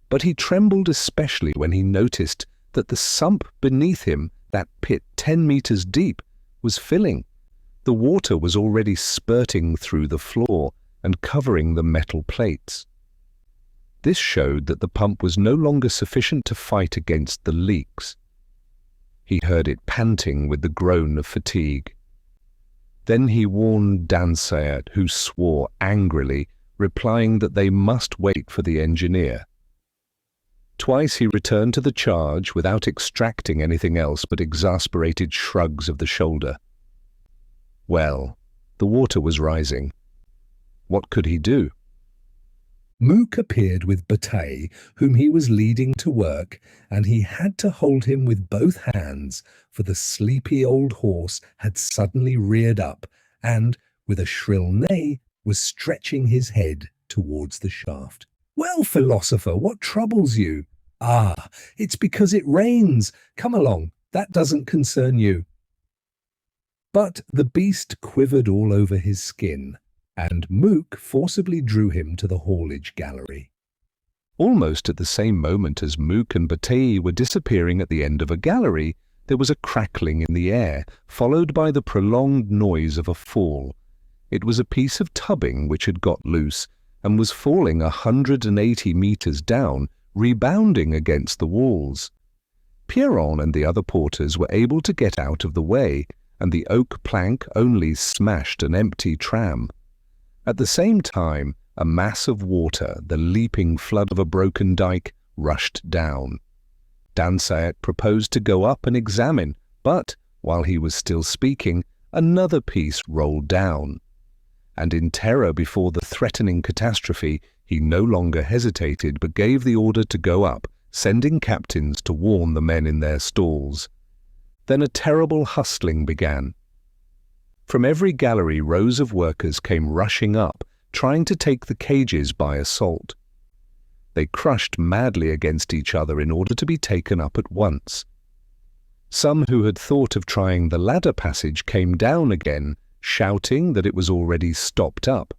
But he trembled especially when he noticed that the sump beneath him, that pit 10 meters deep, was filling. The water was already spurting through the floor and covering the metal plates. This showed that the pump was no longer sufficient to fight against the leaks. He heard it panting with the groan of fatigue. Then he warned Dansaert, who swore angrily, replying that they must wait for the engineer. Twice he returned to the charge without extracting anything else but exasperated shrugs of the shoulder. Well, the water was rising. What could he do? Mook appeared with Bataille, whom he was leading to work, and he had to hold him with both hands, for the sleepy old horse had suddenly reared up and, with a shrill neigh, was stretching his head towards the shaft. "Well, philosopher, what troubles you?" "Ah, it's because it rains. Come along, that doesn't concern you." But the beast quivered all over his skin, and Mook forcibly drew him to the haulage gallery. Almost at the same moment as Mook and Bataille were disappearing at the end of a gallery, there was a crackling in the air, followed by the prolonged noise of a fall. It was a piece of tubbing which had got loose and was falling 180 meters down, rebounding against the walls. Pierron and the other porters were able to get out of the way, and the oak plank only smashed an empty tram. At the same time, a mass of water, the leaping flood of a broken dike, rushed down. Dansaert proposed to go up and examine, but, while he was still speaking, another piece rolled down. And in terror before the threatening catastrophe, he no longer hesitated but gave the order to go up, sending captains to warn the men in their stalls. Then a terrible hustling began. From every gallery rows of workers came rushing up, trying to take the cages by assault. They crushed madly against each other in order to be taken up at once. Some who had thought of trying the ladder passage came down again, shouting that it was already stopped up.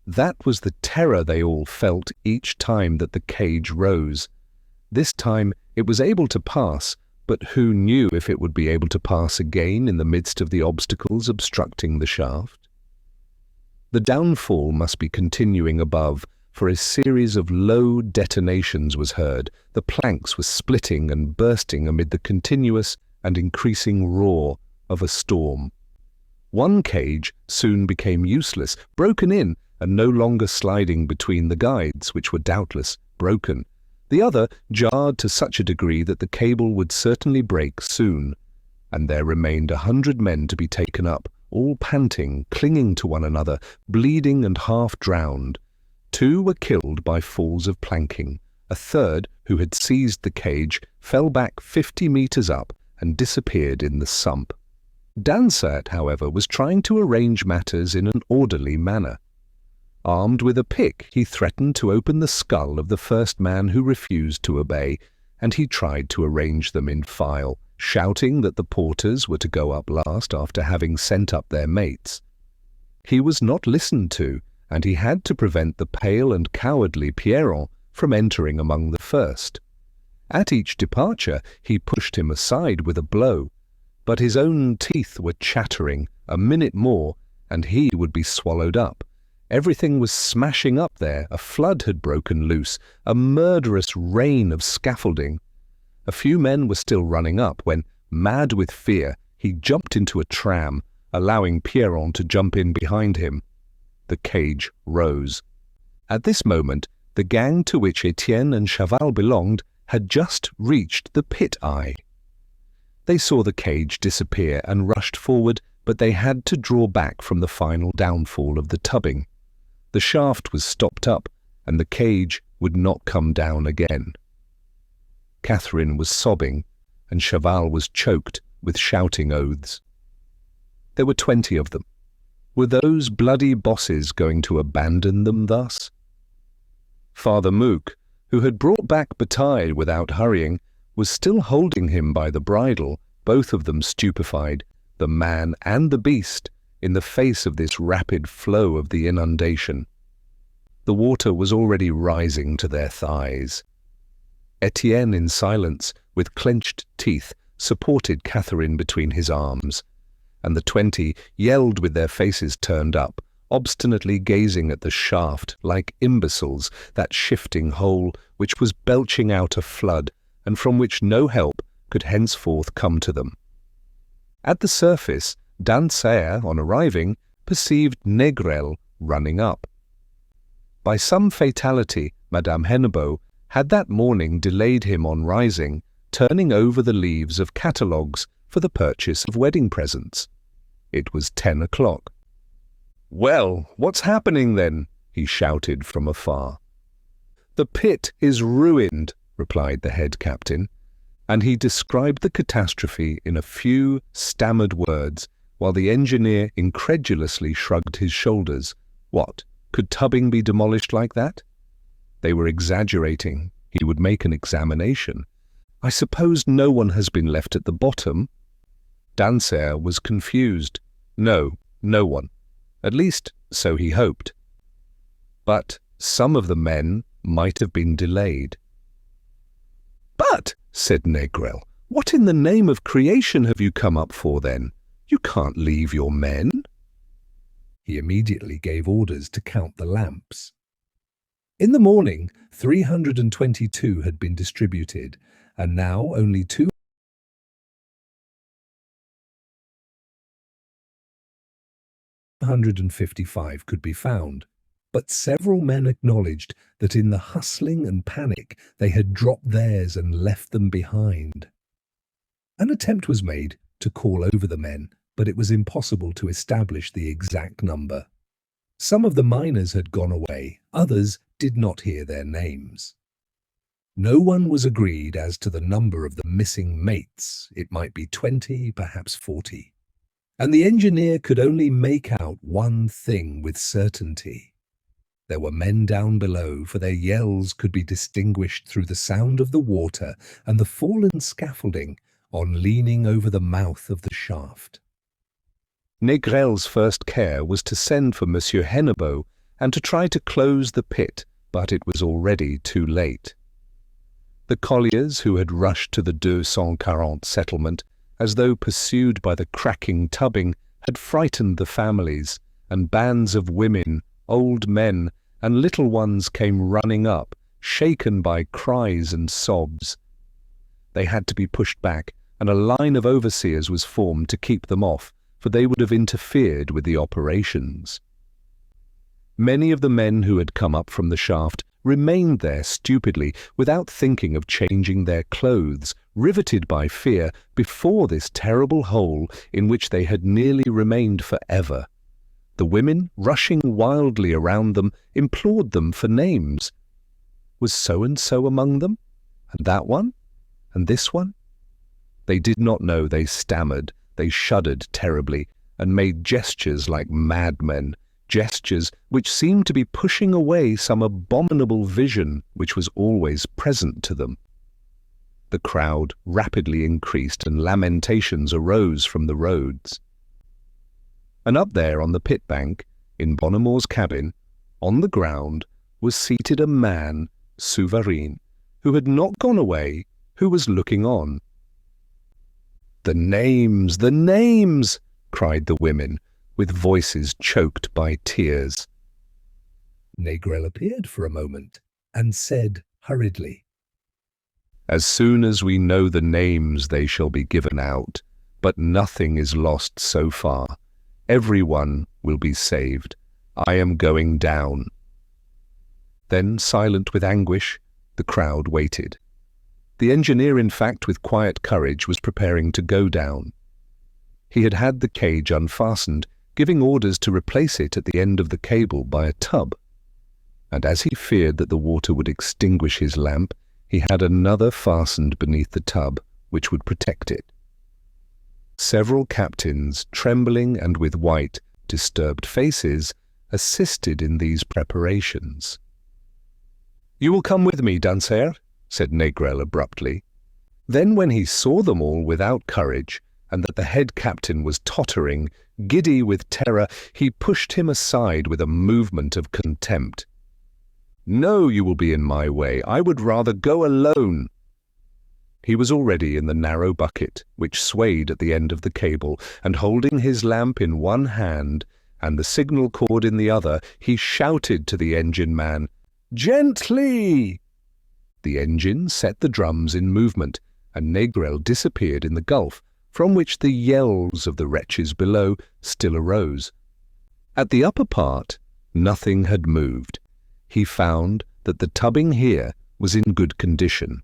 That was the terror they all felt each time that the cage rose. This time it was able to pass, but who knew if it would be able to pass again in the midst of the obstacles obstructing the shaft? The downfall must be continuing above, for a series of low detonations was heard. The planks were splitting and bursting amid the continuous and increasing roar of a storm. One cage soon became useless, broken in, and no longer sliding between the guides, which were doubtless broken. The other jarred to such a degree that the cable would certainly break soon, and there remained 100 men to be taken up, all panting, clinging to one another, bleeding and half drowned. 2 were killed by falls of planking. A third, who had seized the cage, fell back 50 meters up and disappeared in the sump. Dansaert, however, was trying to arrange matters in an orderly manner. Armed with a pick, he threatened to open the skull of the first man who refused to obey, and he tried to arrange them in file, shouting that the porters were to go up last after having sent up their mates. He was not listened to, and he had to prevent the pale and cowardly Pierron from entering among the first. At each departure he pushed him aside with a blow, but his own teeth were chattering. A minute more, and he would be swallowed up. Everything was smashing up there. A flood had broken loose, a murderous rain of scaffolding. A few men were still running up when, mad with fear, he jumped into a tram, allowing Pierron to jump in behind him. The cage rose. At this moment, the gang to which Étienne and Chaval belonged had just reached the pit eye. They saw the cage disappear and rushed forward, but they had to draw back from the final downfall of the tubbing. The shaft was stopped up, and the cage would not come down again. Catherine was sobbing, and Chaval was choked with shouting oaths. There were 20 of them. Were those bloody bosses going to abandon them thus? Father Mook, who had brought back Bataille without hurrying, was still holding him by the bridle, both of them stupefied, the man and the beast, in the face of this rapid flow of the inundation. The water was already rising to their thighs. Étienne, in silence, with clenched teeth, supported Catherine between his arms, and the 20 yelled with their faces turned up, obstinately gazing at the shaft like imbeciles, that shifting hole which was belching out a flood, and from which no help could henceforth come to them. At the surface, Dansaert, on arriving, perceived Négrel running up. By some fatality, Madame Hennebeau had that morning delayed him on rising, turning over the leaves of catalogues for the purchase of wedding presents. It was 10 o'clock. "Well, what's happening then?" he shouted from afar. "The pit is ruined," replied the head captain, and he described the catastrophe in a few stammered words, while the engineer incredulously shrugged his shoulders. What, could tubbing be demolished like that? They were exaggerating. He would make an examination. "I suppose no one has been left at the bottom?" Dansaert was confused. No, no one. At least, so he hoped. But some of the men might have been delayed. "But," said Négrel, "what in the name of creation have you come up for then? You can't leave your men." He immediately gave orders to count the lamps. In the morning, 322 had been distributed, and now only 255 could be found. But several men acknowledged that in the hustling and panic they had dropped theirs and left them behind. An attempt was made to call over the men, but it was impossible to establish the exact number. Some of the miners had gone away, others did not hear their names. No one was agreed as to the number of the missing mates. It might be 20, perhaps 40. And the engineer could only make out one thing with certainty. There were men down below, for their yells could be distinguished through the sound of the water and the fallen scaffolding on leaning over the mouth of the shaft. Négrel's first care was to send for Monsieur Hennebeau and to try to close the pit, but it was already too late. The colliers who had rushed to the 240 settlement, as though pursued by the cracking tubbing, had frightened the families, and bands of women, old men, and little ones came running up, shaken by cries and sobs. They had to be pushed back, and a line of overseers was formed to keep them off, for they would have interfered with the operations. Many of the men who had come up from the shaft remained there stupidly, without thinking of changing their clothes, riveted by fear before this terrible hole in which they had nearly remained forever. The women, rushing wildly around them, implored them for names. Was so-and-so among them? And that one? And this one? They did not know. They stammered, they shuddered terribly, and made gestures like madmen, gestures which seemed to be pushing away some abominable vision which was always present to them. The crowd rapidly increased, and lamentations arose from the roads. And up there on the pit bank, in Bonnemore's cabin, on the ground, was seated a man, Souvarine, who had not gone away, who was looking on. "The names, the names!" cried the women, with voices choked by tears. Négrel appeared for a moment and said hurriedly, "As soon as we know the names they shall be given out, but nothing is lost so far. Everyone will be saved. I am going down." Then, silent with anguish, the crowd waited. The engineer, in fact, with quiet courage, was preparing to go down. He had had the cage unfastened, giving orders to replace it at the end of the cable by a tub. And as he feared that the water would extinguish his lamp, he had another fastened beneath the tub, which would protect it. Several captains, trembling and with white, disturbed faces, assisted in these preparations. "You will come with me, Dansaert," said Négrel abruptly. Then when he saw them all without courage, and that the head captain was tottering, giddy with terror, he pushed him aside with a movement of contempt. "No, you will be in my way. I would rather go alone." He was already in the narrow bucket, which swayed at the end of the cable, and holding his lamp in one hand and the signal cord in the other, he shouted to the engine man, "Gently!" The engine set the drums in movement, and Négrel disappeared in the gulf, from which the yells of the wretches below still arose. At the upper part, nothing had moved. He found that the tubbing here was in good condition.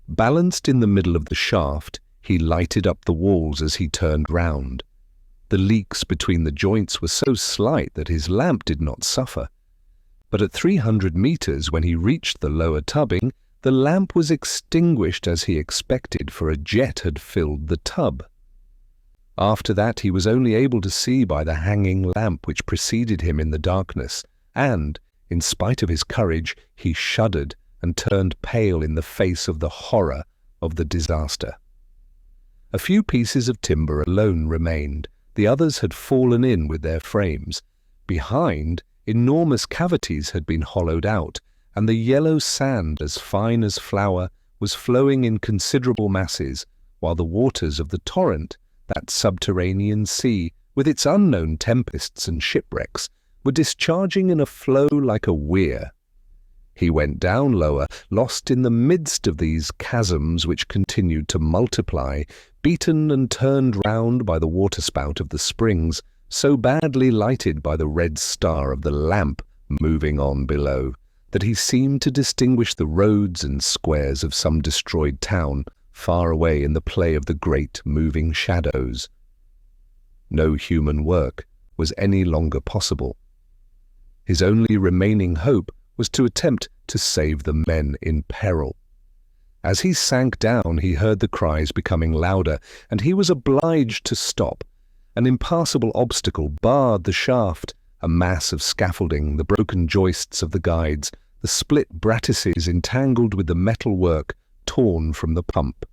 Balanced in the middle of the shaft, he lighted up the walls as he turned round. The leaks between the joints were so slight that his lamp did not suffer. But at 300 meters, when he reached the lower tubbing, the lamp was extinguished as he expected, for a jet had filled the tub. After that he was only able to see by the hanging lamp which preceded him in the darkness, and, in spite of his courage, he shuddered and turned pale in the face of the horror of the disaster. A few pieces of timber alone remained. The others had fallen in with their frames. Behind, enormous cavities had been hollowed out, and the yellow sand, as fine as flour, was flowing in considerable masses, while the waters of the torrent, that subterranean sea, with its unknown tempests and shipwrecks, were discharging in a flow like a weir. He went down lower, lost in the midst of these chasms which continued to multiply, beaten and turned round by the waterspout of the springs, so badly lighted by the red star of the lamp moving on below, that he seemed to distinguish the roads and squares of some destroyed town far away in the play of the great moving shadows. No human work was any longer possible. His only remaining hope was to attempt to save the men in peril. As he sank down, he heard the cries becoming louder, and he was obliged to stop. An impassable obstacle barred the shaft, a mass of scaffolding, the broken joists of the guides, the split brattices entangled with the metal work torn from the pump.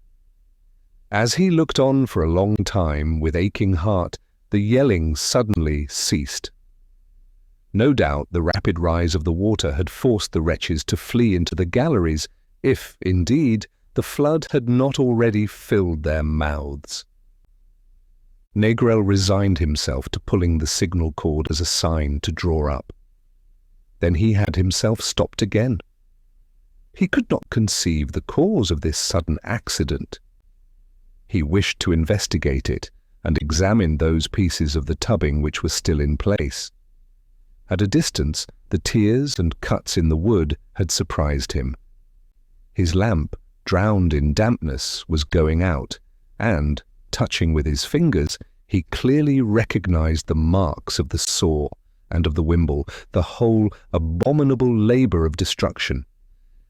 As he looked on for a long time with aching heart, the yelling suddenly ceased. No doubt the rapid rise of the water had forced the wretches to flee into the galleries, if, indeed, the flood had not already filled their mouths. Négrel resigned himself to pulling the signal cord as a sign to draw up. Then he had himself stopped again. He could not conceive the cause of this sudden accident. He wished to investigate it and examine those pieces of the tubbing which were still in place. At a distance, the tears and cuts in the wood had surprised him. His lamp, drowned in dampness, was going out, and, touching with his fingers, he clearly recognized the marks of the saw and of the wimble, the whole abominable labor of destruction.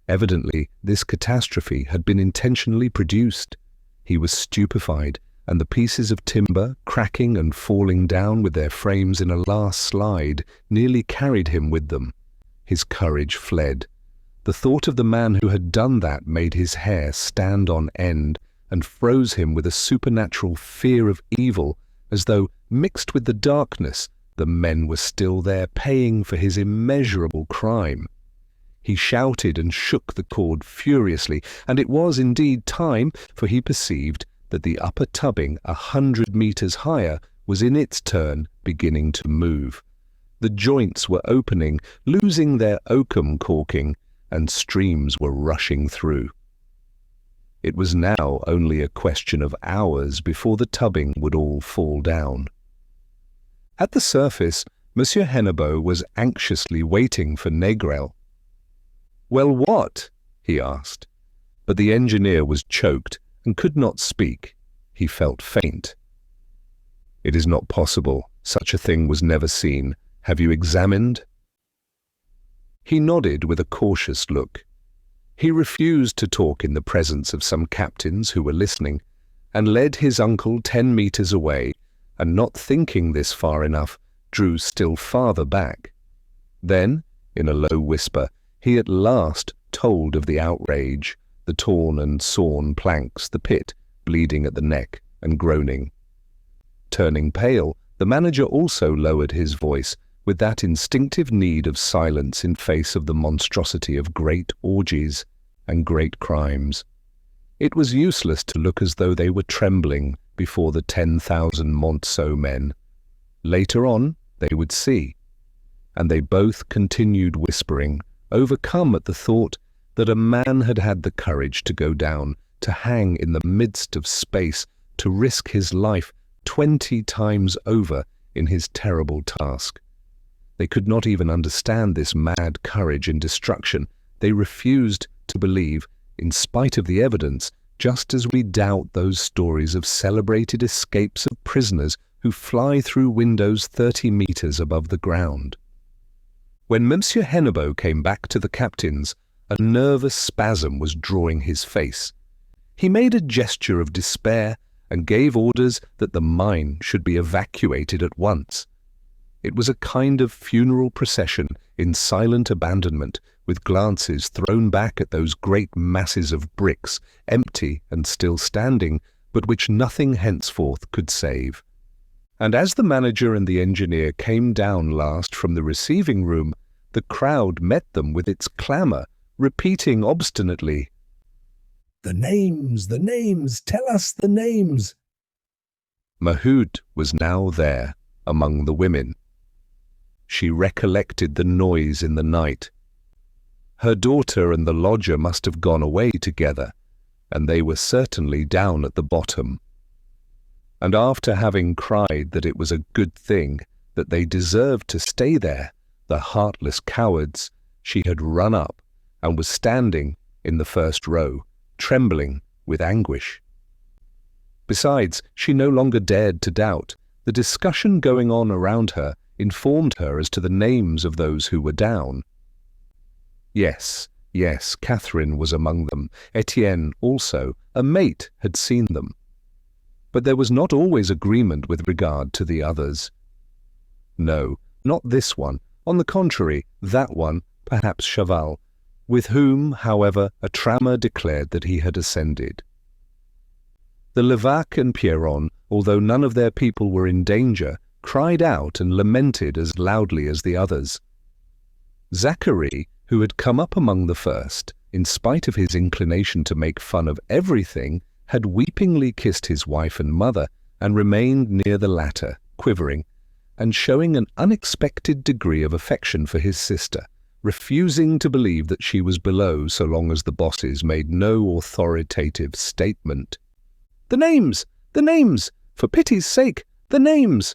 Evidently, this catastrophe had been intentionally produced. He was stupefied, and the pieces of timber, cracking and falling down with their frames in a last slide, nearly carried him with them. His courage fled. The thought of the man who had done that made his hair stand on end and froze him with a supernatural fear of evil, as though, mixed with the darkness, the men were still there paying for his immeasurable crime. He shouted and shook the cord furiously, and it was indeed time, for he perceived that the upper tubbing 100 meters higher was in its turn beginning to move. The joints were opening, losing their oakum caulking, and streams were rushing through. It was now only a question of hours before the tubbing would all fall down. At the surface, Monsieur Hennebeau was anxiously waiting for Négrel. "Well, what?" he asked. But the engineer was choked and could not speak. He felt faint. "It is not possible. Such a thing was never seen. Have you examined?" He nodded with a cautious look. He refused to talk in the presence of some captains who were listening, and led his uncle 10 meters away, and not thinking this far enough, drew still farther back. Then, in a low whisper, he at last told of the outrage, the torn and sawn planks, the pit, bleeding at the neck and groaning. Turning pale, the manager also lowered his voice with that instinctive need of silence in face of the monstrosity of great orgies and great crimes. It was useless to look as though they were trembling before the 10,000 Monceau men. Later on, they would see. And they both continued whispering, overcome at the thought that a man had had the courage to go down, to hang in the midst of space, to risk his life 20 times over in his terrible task. They could not even understand this mad courage in destruction. They refused to believe, in spite of the evidence, just as we doubt those stories of celebrated escapes of prisoners who fly through windows 30 meters above the ground. When Monsieur Hennebeau came back to the captains, a nervous spasm was drawing his face. He made a gesture of despair and gave orders that the mine should be evacuated at once. It was a kind of funeral procession in silent abandonment, with glances thrown back at those great masses of bricks, empty and still standing, but which nothing henceforth could save. And as the manager and the engineer came down last from the receiving room, the crowd met them with its clamour, repeating obstinately, "The names, tell us the names." Maheu was now there, among the women. She recollected the noise in the night. Her daughter and the lodger must have gone away together, and they were certainly down at the bottom. And after having cried that it was a good thing, that they deserved to stay there, the heartless cowards, she had run up and was standing in the first row, trembling with anguish. Besides, she no longer dared to doubt. The discussion going on around her informed her as to the names of those who were down. Yes, Catherine was among them. Étienne also, a mate, had seen them. But there was not always agreement with regard to the others. No, not this one. On the contrary, that one, perhaps Chaval, with whom, however, a trammer declared that he had ascended. The Levaque and Pierron, although none of their people were in danger, cried out and lamented as loudly as the others. Zachary, who had come up among the first, in spite of his inclination to make fun of everything, had weepingly kissed his wife and mother, and remained near the latter, quivering, and showing an unexpected degree of affection for his sister, refusing to believe that she was below so long as the bosses made no authoritative statement. "The names! The names! For pity's sake, the names!"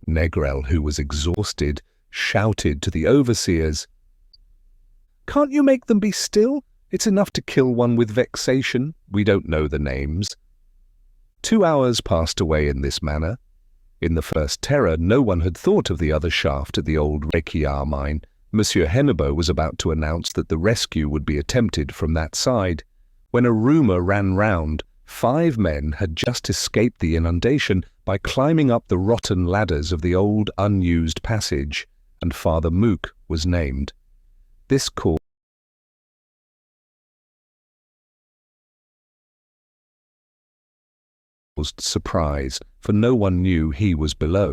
Négrel, who was exhausted, shouted to the overseers, "Can't you make them be still? It's enough to kill one with vexation. We don't know the names." 2 hours passed away in this manner. In the first terror, no one had thought of the other shaft at the old Réquillart mine. Monsieur Hennebeau was about to announce that the rescue would be attempted from that side, when a rumour ran round. 5 men had just escaped the inundation by climbing up the rotten ladders of the old unused passage, and Father Mouque was named. This caused surprise, for no one knew he was below.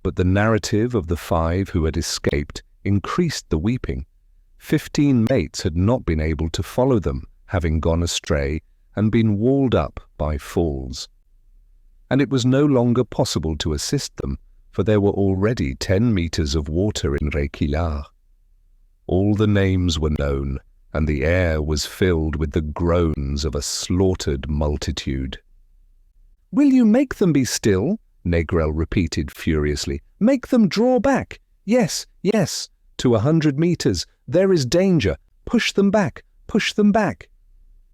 But the narrative of the 5 who had escaped increased the weeping. 15 mates had not been able to follow them, having gone astray and been walled up by falls. And it was no longer possible to assist them, for there were already 10 meters of water in Réquillart. All the names were known, and the air was filled with the groans of a slaughtered multitude. "Will you make them be still?" Négrel repeated furiously. "Make them draw back. Yes, to 100 meters. There is danger. Push them back, push them back."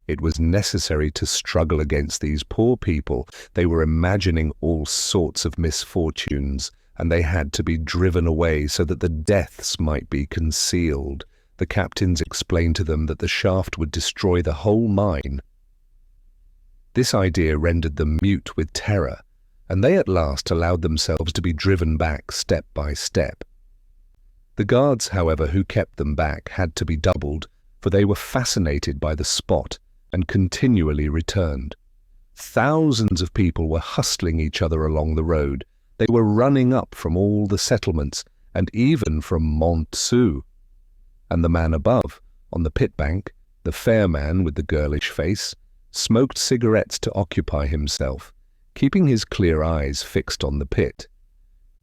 It was necessary to struggle against these poor people. They were imagining all sorts of misfortunes, and they had to be driven away so that the deaths might be concealed. The captains explained to them that the shaft would destroy the whole mine. This idea rendered them mute with terror, and they at last allowed themselves to be driven back step by step. The guards, however, who kept them back had to be doubled, for they were fascinated by the spot and continually returned. Thousands of people were hustling each other along the road. They were running up from all the settlements and even from Montsou. And the man above, on the pit bank, the fair man with the girlish face, smoked cigarettes to occupy himself, keeping his clear eyes fixed on the pit.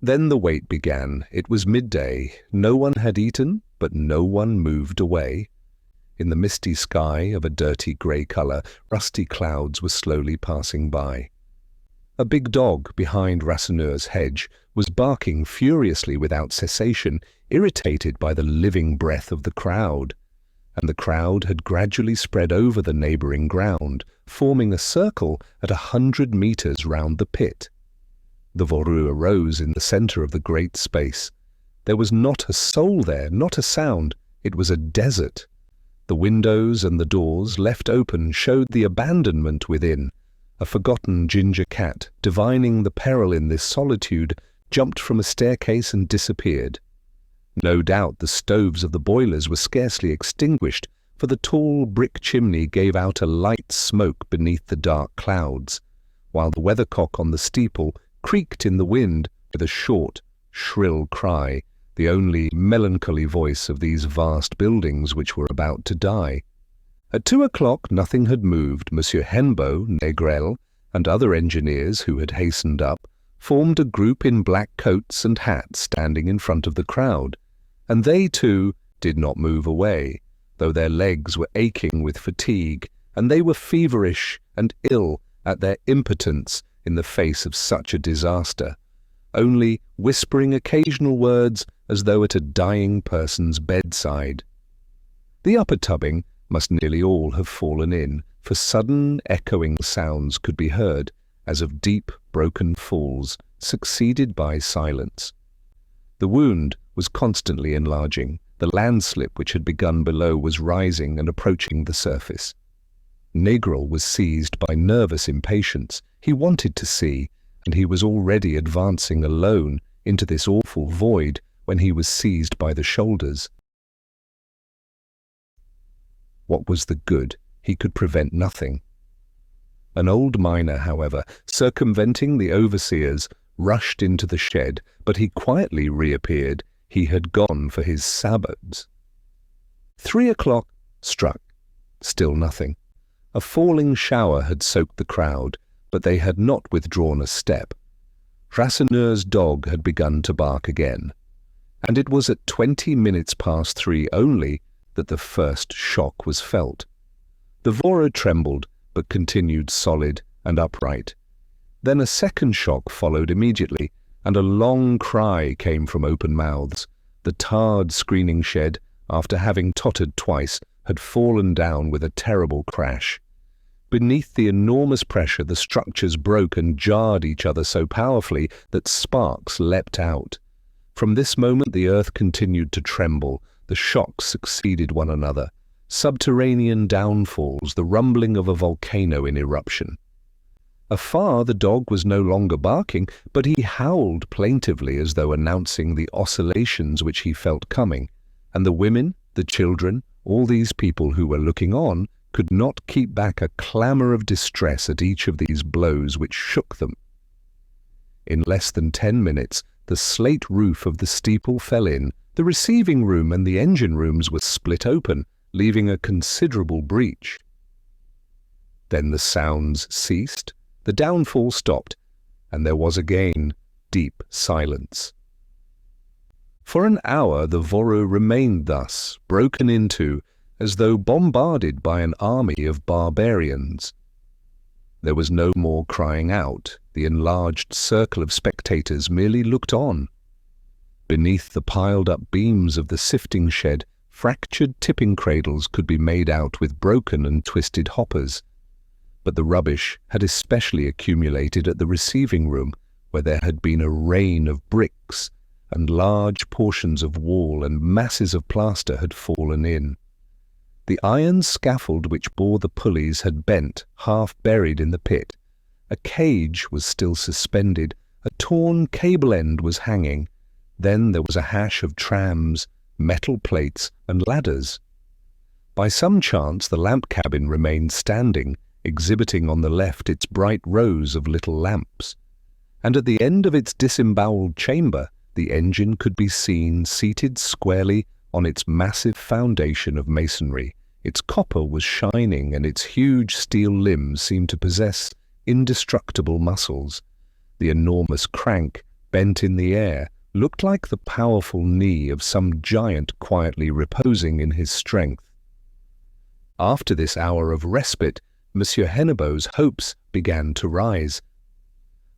Then the wait began. It was midday. No one had eaten, but no one moved away. In the misty sky of a dirty grey colour, rusty clouds were slowly passing by. A big dog behind Rasseneur's hedge was barking furiously without cessation, irritated by the living breath of the crowd. And the crowd had gradually spread over the neighbouring ground, forming a circle at 100 metres round the pit. The Voreux arose in the centre of the great space. There was not a soul there, not a sound. It was a desert. The windows and the doors, left open, showed the abandonment within. A forgotten ginger cat, divining the peril in this solitude, jumped from a staircase and disappeared. No doubt the stoves of the boilers were scarcely extinguished, for the tall brick chimney gave out a light smoke beneath the dark clouds, while the weathercock on the steeple creaked in the wind with a short, shrill cry, the only melancholy voice of these vast buildings which were about to die. At 2 o'clock nothing had moved. Monsieur Hennebeau, Négrel, and other engineers who had hastened up formed a group in black coats and hats standing in front of the crowd, and they too did not move away, though their legs were aching with fatigue, and they were feverish and ill at their impotence in the face of such a disaster, only whispering occasional words as though at a dying person's bedside. The upper tubbing must nearly all have fallen in, for sudden echoing sounds could be heard, as of deep broken falls, succeeded by silence. The wound was constantly enlarging. The landslip which had begun below was rising and approaching the surface. Négrel was seized by nervous impatience. He wanted to see, and he was already advancing alone into this awful void when he was seized by the shoulders. What was the good? He could prevent nothing. An old miner, however, circumventing the overseers, rushed into the shed, but he quietly reappeared. He had gone for his sabots. 3 o'clock struck. Still nothing. A falling shower had soaked the crowd, but they had not withdrawn a step. Rasseneur's dog had begun to bark again, and it was at 20 minutes past 3 only that the first shock was felt. The Voreux trembled, but continued solid and upright. Then a second shock followed immediately, and a long cry came from open mouths. The tarred screening shed, after having tottered twice, had fallen down with a terrible crash. Beneath the enormous pressure, the structures broke and jarred each other so powerfully that sparks leapt out. From this moment the earth continued to tremble. The shocks succeeded one another. Subterranean downfalls, the rumbling of a volcano in eruption. Afar the dog was no longer barking, but he howled plaintively as though announcing the oscillations which he felt coming, and the women, the children, all these people who were looking on, could not keep back a clamour of distress at each of these blows which shook them. In less than 10 minutes, the slate roof of the steeple fell in, the receiving room and the engine rooms were split open, leaving a considerable breach. Then the sounds ceased, the downfall stopped, and there was again deep silence. For an hour the Voreux remained thus, broken into, as though bombarded by an army of barbarians. There was no more crying out. The enlarged circle of spectators merely looked on. Beneath the piled-up beams of the sifting shed, fractured tipping cradles could be made out with broken and twisted hoppers. But the rubbish had especially accumulated at the receiving room, where there had been a rain of bricks, and large portions of wall and masses of plaster had fallen in. The iron scaffold which bore the pulleys had bent, half buried in the pit. A cage was still suspended, a torn cable end was hanging. Then there was a hash of trams, metal plates and ladders. By some chance, the lamp cabin remained standing, exhibiting on the left its bright rows of little lamps. And at the end of its disemboweled chamber, the engine could be seen seated squarely on its massive foundation of masonry. Its copper was shining, and its huge steel limbs seemed to possess indestructible muscles. The enormous crank, bent in the air, looked like the powerful knee of some giant quietly reposing in his strength. After this hour of respite, Monsieur Hennebeau's hopes began to rise.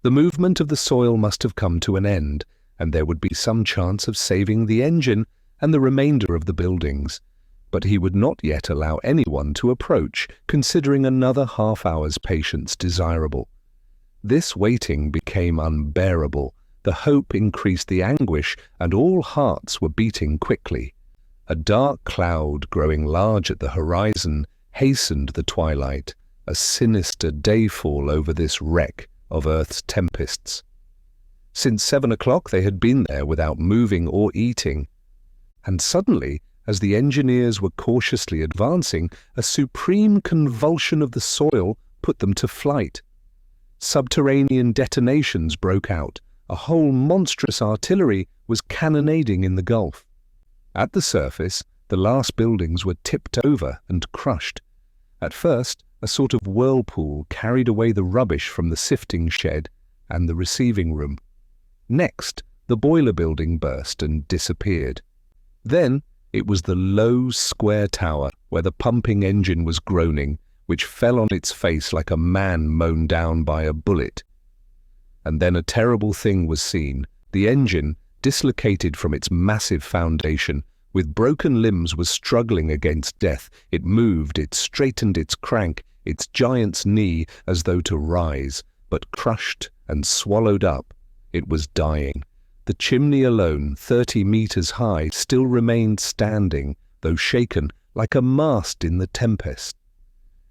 The movement of the soil must have come to an end, and there would be some chance of saving the engine and the remainder of the buildings. But he would not yet allow anyone to approach, considering another half-hour's patience desirable. This waiting became unbearable. The hope increased the anguish, and all hearts were beating quickly. A dark cloud growing large at the horizon hastened the twilight, a sinister dayfall over this wreck of Earth's tempests. Since 7 o'clock they had been there without moving or eating. And suddenly, as the engineers were cautiously advancing, a supreme convulsion of the soil put them to flight. Subterranean detonations broke out. A whole monstrous artillery was cannonading in the Gulf. At the surface, the last buildings were tipped over and crushed. At first, a sort of whirlpool carried away the rubbish from the sifting shed and the receiving room. Next, the boiler building burst and disappeared. Then, it was the low, square tower where the pumping engine was groaning, which fell on its face like a man mown down by a bullet. And then a terrible thing was seen. The engine, dislocated from its massive foundation, with broken limbs, was struggling against death. It moved, it straightened its crank, its giant's knee, as though to rise, but crushed and swallowed up. It was dying. The chimney alone, 30 meters high, still remained standing, though shaken, like a mast in the tempest.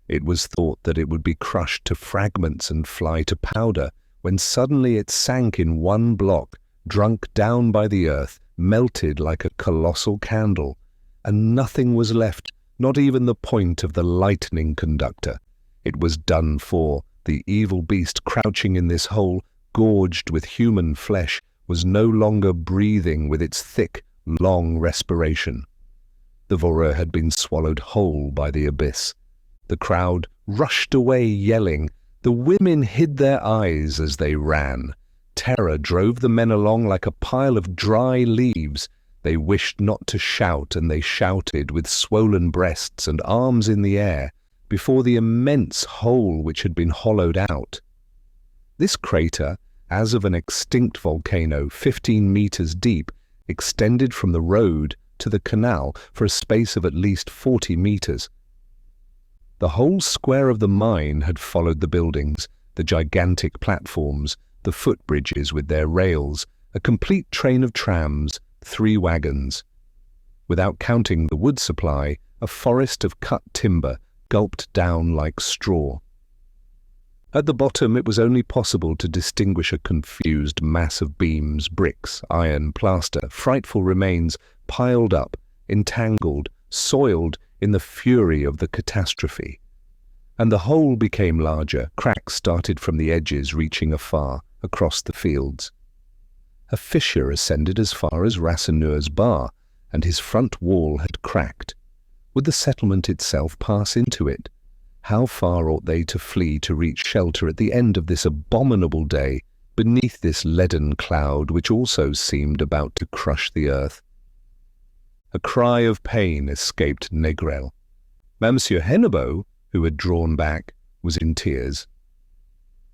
It was thought that it would be crushed to fragments and fly to powder, when suddenly it sank in one block, drunk down by the earth, melted like a colossal candle, and nothing was left, not even the point of the lightning conductor. It was done for. The evil beast crouching in this hole, gorged with human flesh, was no longer breathing with its thick, long respiration. The Voreux had been swallowed whole by the abyss. The crowd rushed away yelling. The women hid their eyes as they ran. Terror drove the men along like a pile of dry leaves. They wished not to shout, and they shouted with swollen breasts and arms in the air before the immense hole which had been hollowed out. This crater, as of an extinct volcano 15 meters deep, extended from the road to the canal for a space of at least 40 meters. The whole square of the mine had followed the buildings, the gigantic platforms, the footbridges with their rails, a complete train of trams, 3 wagons. Without counting the wood supply, a forest of cut timber gulped down like straw. At the bottom it was only possible to distinguish a confused mass of beams, bricks, iron, plaster, frightful remains, piled up, entangled, soiled in the fury of the catastrophe. And the hole became larger. Cracks started from the edges, reaching afar, across the fields. A fissure ascended as far as Rasseneur's bar, and his front wall had cracked. Would the settlement itself pass into it? How far ought they to flee to reach shelter at the end of this abominable day, beneath this leaden cloud which also seemed about to crush the earth? A cry of pain escaped Négrel. Monsieur Hennebeau, who had drawn back, was in tears.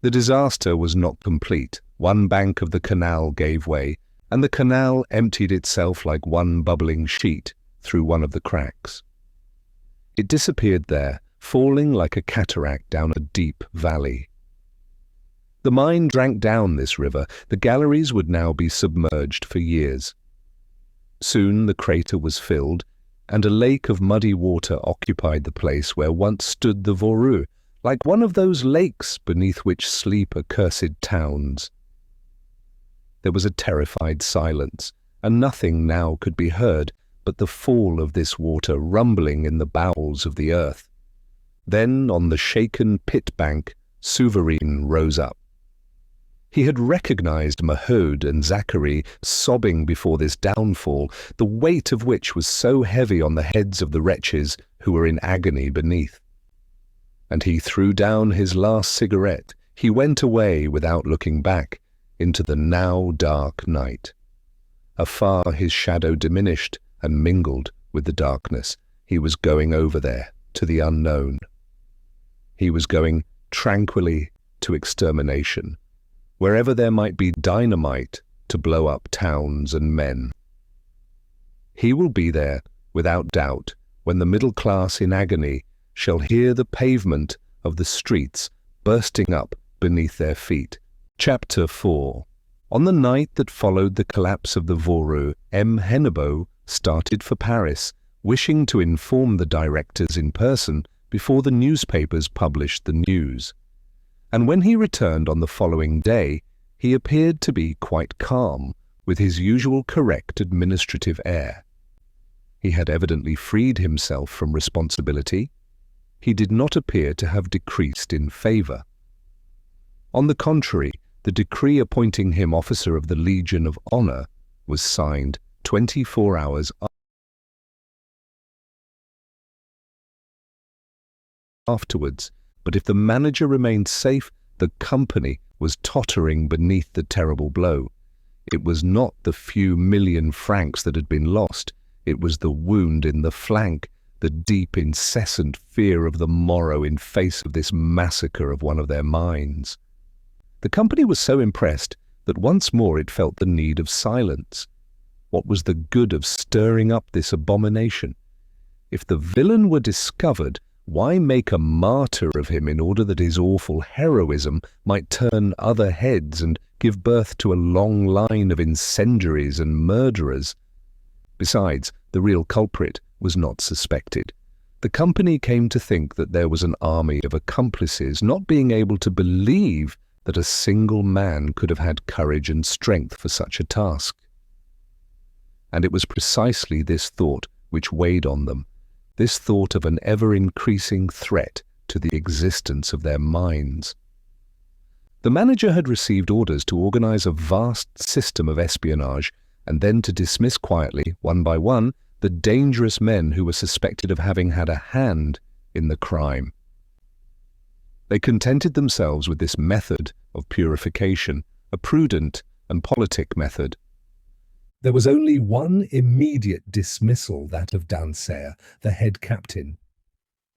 The disaster was not complete. One bank of the canal gave way, and the canal emptied itself like one bubbling sheet through one of the cracks. It disappeared there, falling like a cataract down a deep valley. The mine drank down this river. The galleries would now be submerged for years. Soon the crater was filled, and a lake of muddy water occupied the place where once stood the Voreux, like one of those lakes beneath which sleep accursed towns. There was a terrified silence, and nothing now could be heard but the fall of this water rumbling in the bowels of the earth. Then, on the shaken pit bank, Souverine rose up. He had recognized Maheu and Zachary sobbing before this downfall, the weight of which was so heavy on the heads of the wretches who were in agony beneath. And he threw down his last cigarette. He went away without looking back into the now dark night. Afar his shadow diminished and mingled with the darkness. He was going over there to the unknown. He was going tranquilly to extermination, wherever there might be dynamite to blow up towns and men. He will be there, without doubt, when the middle class in agony shall hear the pavement of the streets bursting up beneath their feet. Chapter 4. On the night that followed the collapse of the Voreux, M. Hennebeau started for Paris, wishing to inform the directors in person before the newspapers published the news. And when he returned on the following day, he appeared to be quite calm, with his usual correct administrative air. He had evidently freed himself from responsibility. He did not appear to have decreased in favor. On the contrary, the decree appointing him officer of the Legion of Honor was signed 24 hours afterwards. But if the manager remained safe, the company was tottering beneath the terrible blow. It was not the few million francs that had been lost. It was the wound in the flank, the deep, incessant fear of the morrow in face of this massacre of one of their mines. The company was so impressed that once more it felt the need of silence. What was the good of stirring up this abomination? If the villain were discovered, why make a martyr of him in order that his awful heroism might turn other heads and give birth to a long line of incendiaries and murderers? Besides, the real culprit was not suspected. The company came to think that there was an army of accomplices, not being able to believe that a single man could have had courage and strength for such a task. And it was precisely this thought which weighed on them, this thought of an ever-increasing threat to the existence of their minds. The manager had received orders to organize a vast system of espionage and then to dismiss quietly, one by one, the dangerous men who were suspected of having had a hand in the crime. They contented themselves with this method of purification, a prudent and politic method. There was only one immediate dismissal, that of Dansaert, the head captain.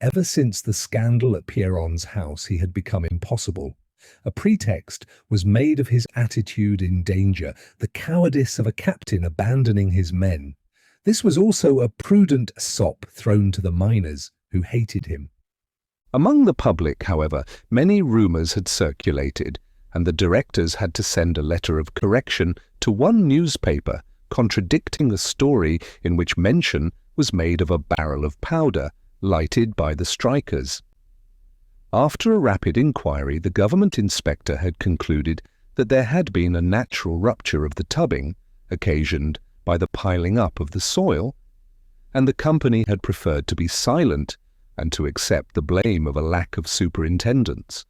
Ever since the scandal at Pierron's house, he had become impossible. A pretext was made of his attitude in danger, the cowardice of a captain abandoning his men. This was also a prudent sop thrown to the miners, who hated him. Among the public, however, many rumours had circulated, and the directors had to send a letter of correction to one newspaper contradicting a story in which mention was made of a barrel of powder lighted by the strikers. After a rapid inquiry, the government inspector had concluded that there had been a natural rupture of the tubbing, occasioned by the piling up of the soil, and the company had preferred to be silent and to accept the blame of a lack of superintendence.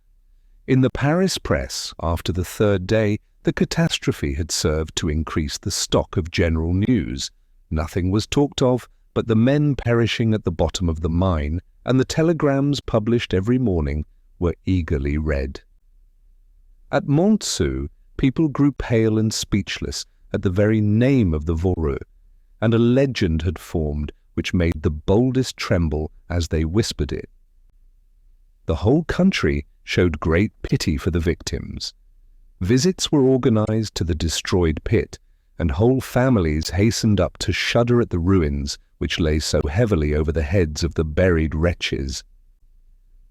In the Paris press, after the third day, the catastrophe had served to increase the stock of general news. Nothing was talked of but the men perishing at the bottom of the mine, and the telegrams published every morning were eagerly read. At Montsou, people grew pale and speechless at the very name of the Voreux, and a legend had formed which made the boldest tremble as they whispered it. The whole country showed great pity for the victims. Visits were organized to the destroyed pit, and whole families hastened up to shudder at the ruins which lay so heavily over the heads of the buried wretches.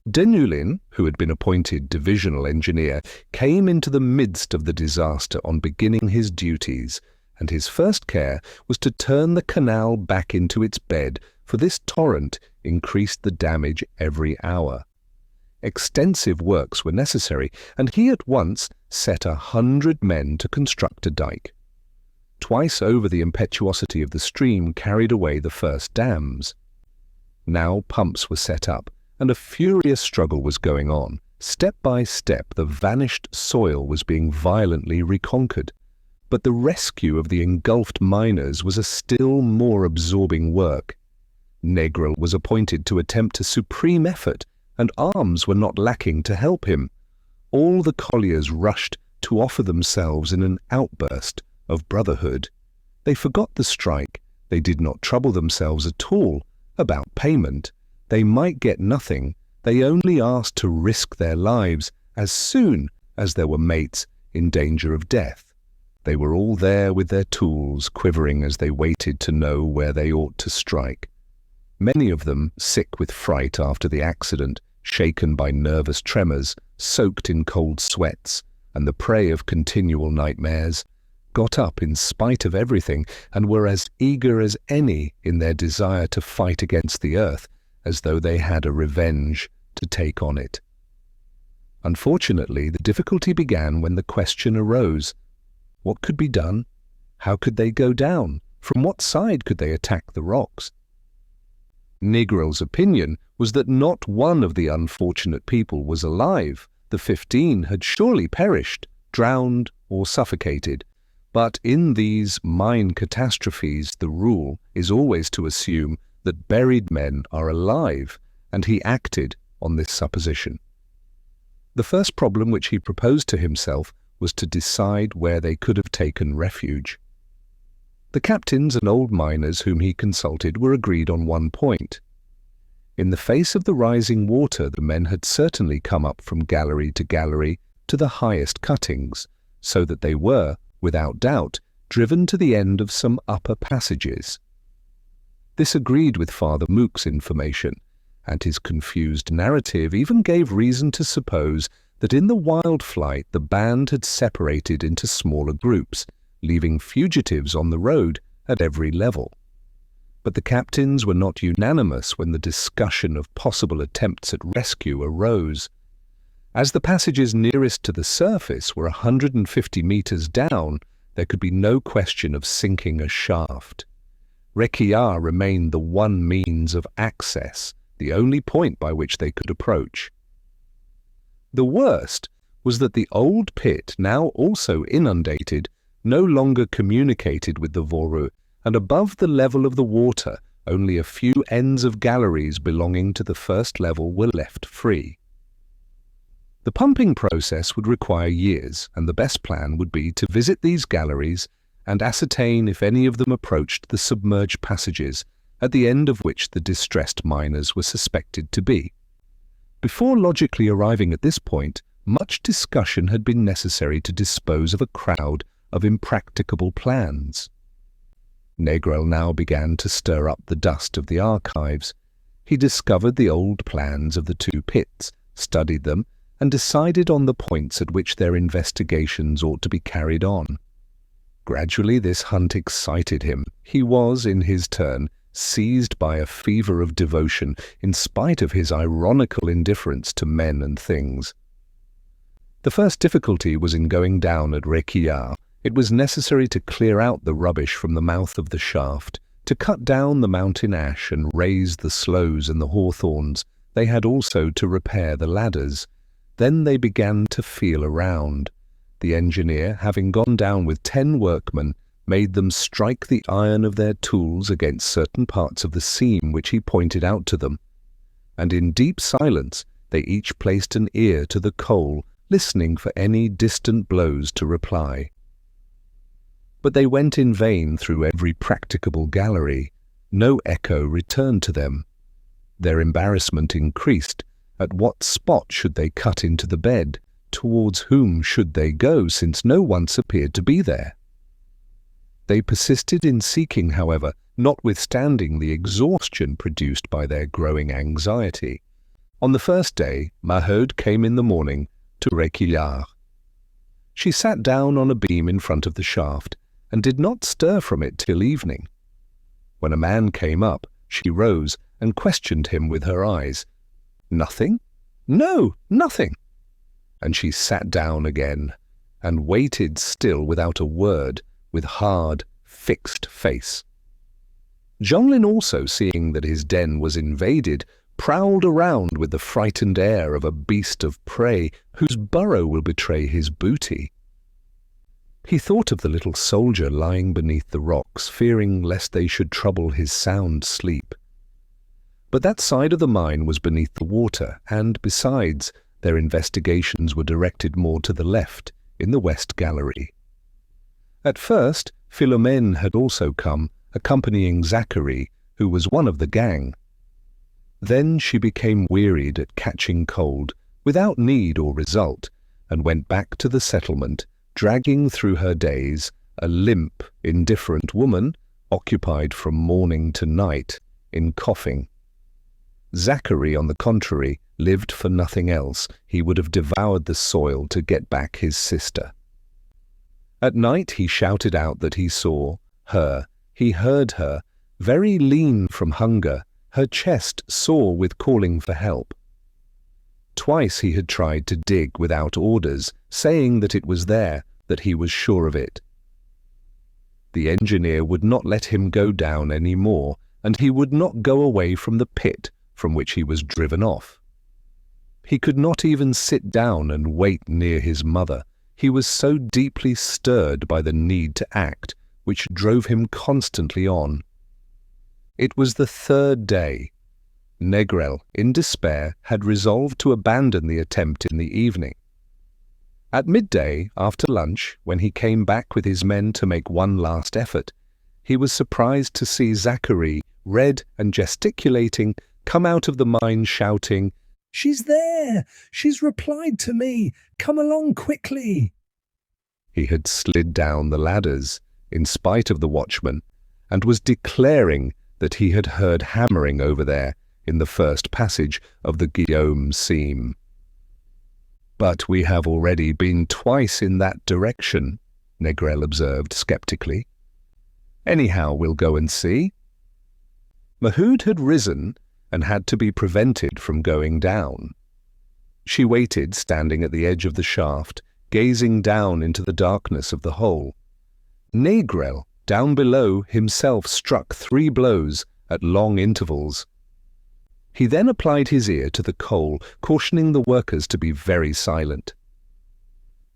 Denulin, who had been appointed divisional engineer, came into the midst of the disaster on beginning his duties, and his first care was to turn the canal back into its bed, for this torrent increased the damage every hour. Extensive works were necessary, and he at once set 100 men to construct a dike. Twice over the impetuosity of the stream carried away the first dams. Now pumps were set up, and a furious struggle was going on. Step by step, the vanished soil was being violently reconquered. But the rescue of the engulfed miners was a still more absorbing work. Négrel was appointed to attempt a supreme effort, and arms were not lacking to help him. All the colliers rushed to offer themselves in an outburst of brotherhood. They forgot the strike. They did not trouble themselves at all about payment. They might get nothing. They only asked to risk their lives as soon as there were mates in danger of death. They were all there with their tools, quivering as they waited to know where they ought to strike. Many of them, sick with fright after the accident, shaken by nervous tremors, soaked in cold sweats, and the prey of continual nightmares, got up in spite of everything and were as eager as any in their desire to fight against the earth, as though they had a revenge to take on it. Unfortunately, the difficulty began when the question arose: what could be done? How could they go down? From what side could they attack the rocks? Négrel's opinion was that not one of the unfortunate people was alive. The 15 had surely perished, drowned or suffocated. But in these mine catastrophes, the rule is always to assume that buried men are alive, and he acted on this supposition. The first problem which he proposed to himself was to decide where they could have taken refuge. The captains and old miners whom he consulted were agreed on one point. In the face of the rising water, the men had certainly come up from gallery to the highest cuttings, so that they were, without doubt, driven to the end of some upper passages. This agreed with Father Mook's information, and his confused narrative even gave reason to suppose that in the wild flight the band had separated into smaller groups, leaving fugitives on the road at every level. But the captains were not unanimous when the discussion of possible attempts at rescue arose. As the passages nearest to the surface were 150 meters down, there could be no question of sinking a shaft. Réquillart remained the one means of access, the only point by which they could approach. The worst was that the old pit, now also inundated, no longer communicated with the Voreux, and above the level of the water, only a few ends of galleries belonging to the first level were left free. The pumping process would require years, and the best plan would be to visit these galleries and ascertain if any of them approached the submerged passages, at the end of which the distressed miners were suspected to be. Before logically arriving at this point, much discussion had been necessary to dispose of a crowd of impracticable plans. Négrel now began to stir up the dust of the archives. He discovered the old plans of the two pits, studied them, and decided on the points at which their investigations ought to be carried on. Gradually this hunt excited him. He was, in his turn, seized by a fever of devotion, in spite of his ironical indifference to men and things. The first difficulty was in going down at Réquillart. It was necessary to clear out the rubbish from the mouth of the shaft, to cut down the mountain ash and raise the sloes and the hawthorns. They had also to repair the ladders. Then they began to feel around. The engineer, having gone down with 10 workmen, made them strike the iron of their tools against certain parts of the seam which he pointed out to them. And in deep silence they each placed an ear to the coal, listening for any distant blows to reply. But they went in vain through every practicable gallery. No echo returned to them. Their embarrassment increased. At what spot should they cut into the bed? Towards whom should they go, since no one appeared to be there? They persisted in seeking, however, notwithstanding the exhaustion produced by their growing anxiety. On the first day, Maheu came in the morning to Réquillart. She sat down on a beam in front of the shaft, and did not stir from it till evening. When a man came up, she rose and questioned him with her eyes. "Nothing? No, nothing." And she sat down again, and waited still without a word, with hard, fixed face. Jeanlin also, seeing that his den was invaded, prowled around with the frightened air of a beast of prey whose burrow will betray his booty. He thought of the little soldier lying beneath the rocks, fearing lest they should trouble his sound sleep. But that side of the mine was beneath the water, and, besides, their investigations were directed more to the left, in the west gallery. At first, Philomène had also come, accompanying Zachary, who was one of the gang. Then she became wearied at catching cold, without need or result, and went back to the settlement, dragging through her days a limp, indifferent woman, occupied from morning to night in coughing. Zachary, on the contrary, lived for nothing else. He would have devoured the soil to get back his sister. At night he shouted out that he saw her, he heard her, very lean from hunger, her chest sore with calling for help. Twice he had tried to dig without orders, saying that it was there, that he was sure of it. The engineer would not let him go down any more, and he would not go away from the pit from which he was driven off. He could not even sit down and wait near his mother. He was so deeply stirred by the need to act, which drove him constantly on. It was the third day. Négrel, in despair, had resolved to abandon the attempt in the evening. At midday, after lunch, when he came back with his men to make one last effort, he was surprised to see Zachary, red and gesticulating, come out of the mine shouting, "She's there! She's replied to me! Come along quickly!" He had slid down the ladders, in spite of the watchman, and was declaring that he had heard hammering over there in the first passage of the Guillaume seam. "But we have already been twice in that direction," Négrel observed sceptically. "Anyhow, we'll go and see." Maheu had risen and had to be prevented from going down. She waited, standing at the edge of the shaft, gazing down into the darkness of the hole. Négrel, down below, himself struck 3 blows at long intervals. He then applied his ear to the coal, cautioning the workers to be very silent.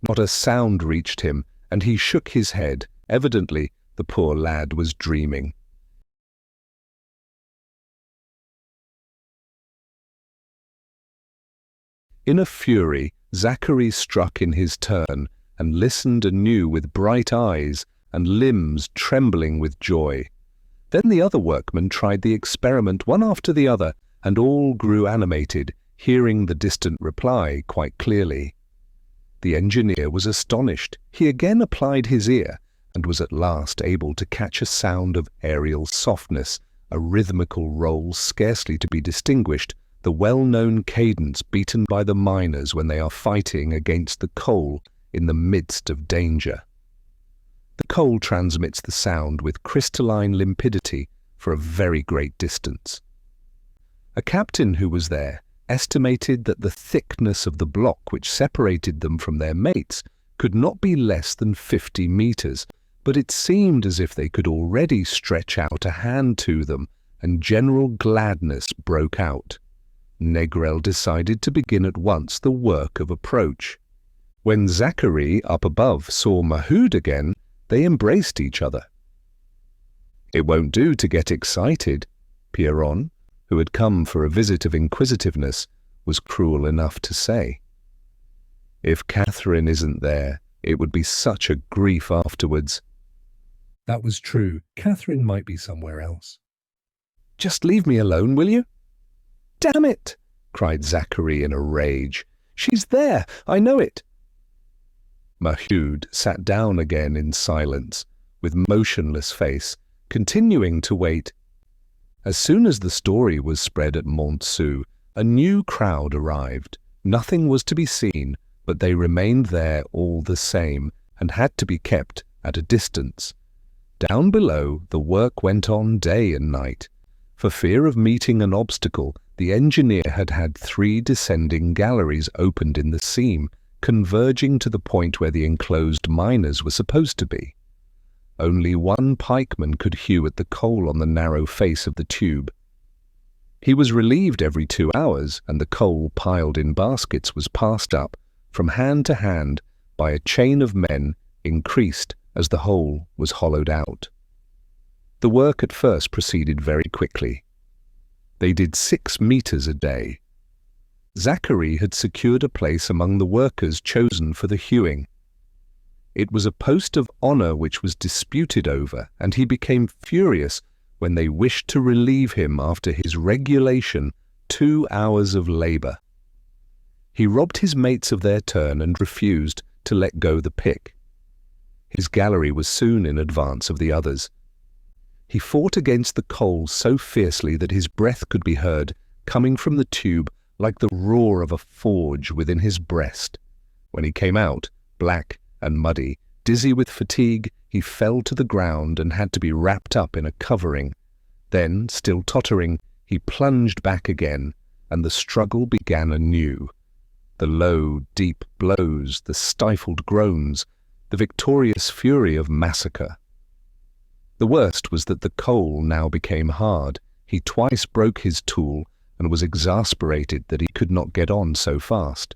Not a sound reached him, and he shook his head. Evidently, the poor lad was dreaming. In a fury, Zachary struck in his turn, and listened anew with bright eyes and limbs trembling with joy. Then the other workmen tried the experiment one after the other, and all grew animated, hearing the distant reply quite clearly. The engineer was astonished. He again applied his ear, and was at last able to catch a sound of aerial softness, a rhythmical roll scarcely to be distinguished, the well-known cadence beaten by the miners when they are fighting against the coal in the midst of danger. The coal transmits the sound with crystalline limpidity for a very great distance. A captain who was there estimated that the thickness of the block which separated them from their mates could not be less than 50 meters, but it seemed as if they could already stretch out a hand to them, and general gladness broke out. Négrel decided to begin at once the work of approach. When Zachary, up above, saw Maheu again, they embraced each other. "It won't do to get excited," Pierron, who had come for a visit of inquisitiveness, was cruel enough to say. "If Catherine isn't there, it would be such a grief afterwards." That was true. Catherine might be somewhere else. "Just leave me alone, will you?" "Damn it!" cried Zachary in a rage. "She's there, I know it." Maheu sat down again in silence, with motionless face, continuing to wait. As soon as the story was spread at Montsou, a new crowd arrived. Nothing was to be seen, but they remained there all the same, and had to be kept at a distance. Down below, the work went on day and night. For fear of meeting an obstacle, the engineer had had 3 descending galleries opened in the seam, converging to the point where the enclosed miners were supposed to be. Only one pikeman could hew at the coal on the narrow face of the tube. He was relieved every 2 hours, and the coal piled in baskets was passed up from hand to hand by a chain of men increased as the hole was hollowed out. The work at first proceeded very quickly. They did 6 meters a day. Zachary had secured a place among the workers chosen for the hewing. It was a post of honor which was disputed over, and he became furious when they wished to relieve him after his regulation 2 hours of labor. He robbed his mates of their turn and refused to let go the pick. His gallery was soon in advance of the others. He fought against the coal so fiercely that his breath could be heard coming from the tube like the roar of a forge within his breast. When he came out, black and muddy, dizzy with fatigue, he fell to the ground and had to be wrapped up in a covering. Then, still tottering, he plunged back again, and the struggle began anew. The low, deep blows, the stifled groans, the victorious fury of massacre. The worst was that the coal now became hard. He twice broke his tool and was exasperated that he could not get on so fast.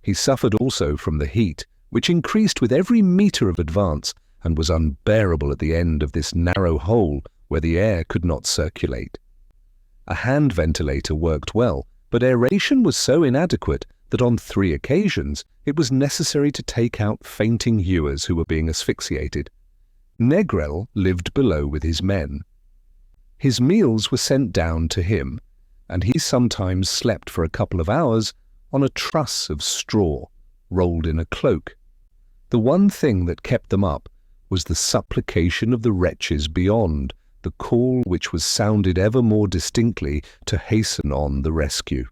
He suffered also from the heat, which increased with every meter of advance and was unbearable at the end of this narrow hole where the air could not circulate. A hand ventilator worked well, but aeration was so inadequate that on 3 occasions it was necessary to take out fainting hewers who were being asphyxiated. Negrel lived below with his men. His meals were sent down to him, and he sometimes slept for a couple of hours on a truss of straw, rolled in a cloak. The one thing that kept them up was the supplication of the wretches beyond, the call which was sounded ever more distinctly to hasten on the rescue.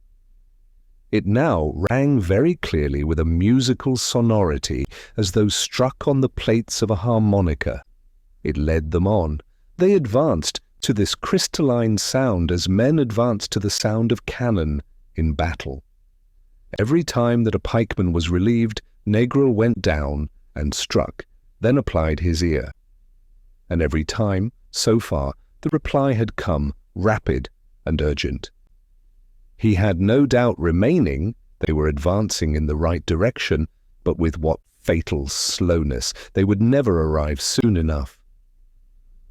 It now rang very clearly with a musical sonority, as though struck on the plates of a harmonica. It led them on. They advanced to this crystalline sound as men advance to the sound of cannon in battle. Every time that a pikeman was relieved, Negrel went down and struck, then applied his ear. And every time, so far, the reply had come, rapid and urgent. He had no doubt remaining, they were advancing in the right direction, but with what fatal slowness, they would never arrive soon enough.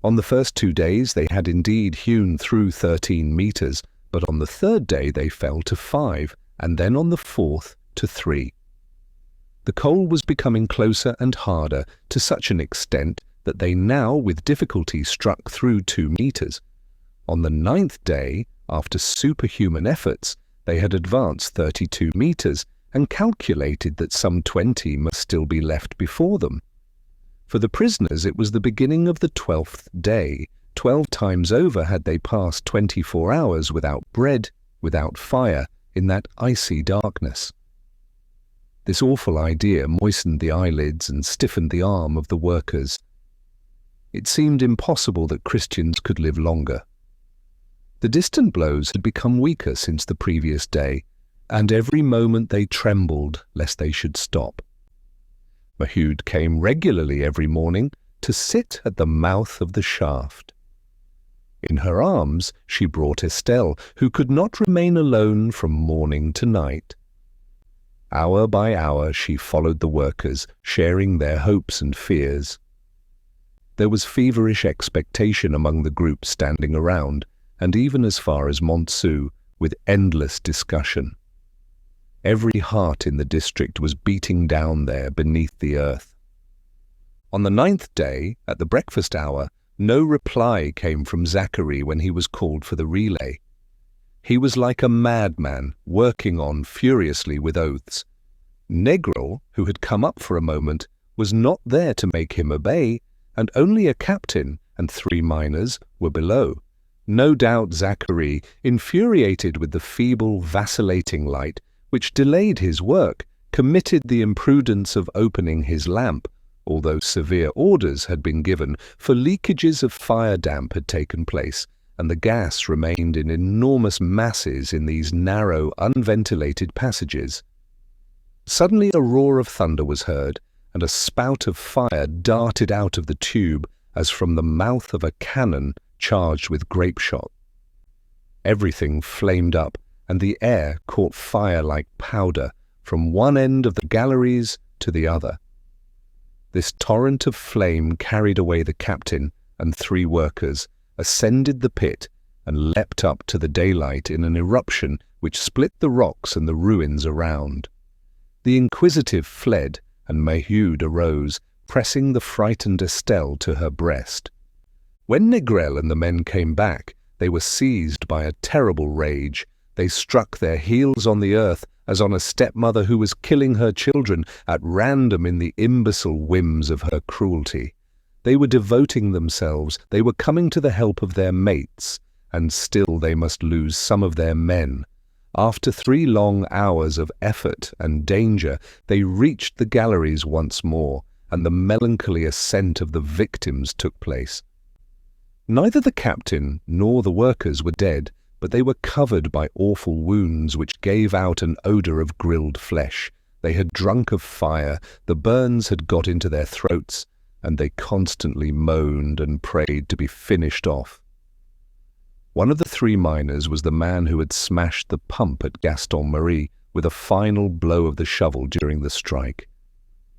On the first 2 days they had indeed hewn through 13 meters, but on the 3rd day they fell to 5, and then on the 4th to 3. The coal was becoming closer and harder to such an extent that they now with difficulty struck through 2 meters. On the 9th day, after superhuman efforts, they had advanced 32 meters and calculated that some 20 must still be left before them. For the prisoners it was the beginning of the 12th day. 12 times over had they passed 24 hours without bread, without fire, in that icy darkness. This awful idea moistened the eyelids and stiffened the arm of the workers. It seemed impossible that Christians could live longer. The distant blows had become weaker since the previous day, and every moment they trembled lest they should stop. Maheu came regularly every morning to sit at the mouth of the shaft. In her arms she brought Estelle, who could not remain alone from morning to night. Hour by hour she followed the workers, sharing their hopes and fears. There was feverish expectation among the group standing around, and even as far as Montsou, with endless discussion. Every heart in the district was beating down there beneath the earth. On the 9th day, at the breakfast hour, no reply came from Zachary when he was called for the relay. He was like a madman, working on furiously with oaths. Negrel, who had come up for a moment, was not there to make him obey, and only a captain and 3 miners were below. No doubt Zachary, infuriated with the feeble, vacillating light, which delayed his work, committed the imprudence of opening his lamp, although severe orders had been given, for leakages of fire damp had taken place, and the gas remained in enormous masses in these narrow, unventilated passages. Suddenly a roar of thunder was heard, and a spout of fire darted out of the tube, as from the mouth of a cannon charged with grape shot. Everything flamed up, and the air caught fire like powder from one end of the galleries to the other. This torrent of flame carried away the captain and 3 workers, ascended the pit, and leapt up to the daylight in an eruption which split the rocks and the ruins around. The inquisitive fled, and Maheu arose, pressing the frightened Estelle to her breast. When Négrel and the men came back, they were seized by a terrible rage. They struck their heels on the earth as on a stepmother who was killing her children at random in the imbecile whims of her cruelty. They were devoting themselves, they were coming to the help of their mates, and still they must lose some of their men. After 3 long hours of effort and danger, they reached the galleries once more, and the melancholy ascent of the victims took place. Neither the captain nor the workers were dead, but they were covered by awful wounds which gave out an odour of grilled flesh. They had drunk of fire, the burns had got into their throats, and they constantly moaned and prayed to be finished off. One of the 3 miners was the man who had smashed the pump at Gaston Marie with a final blow of the shovel during the strike.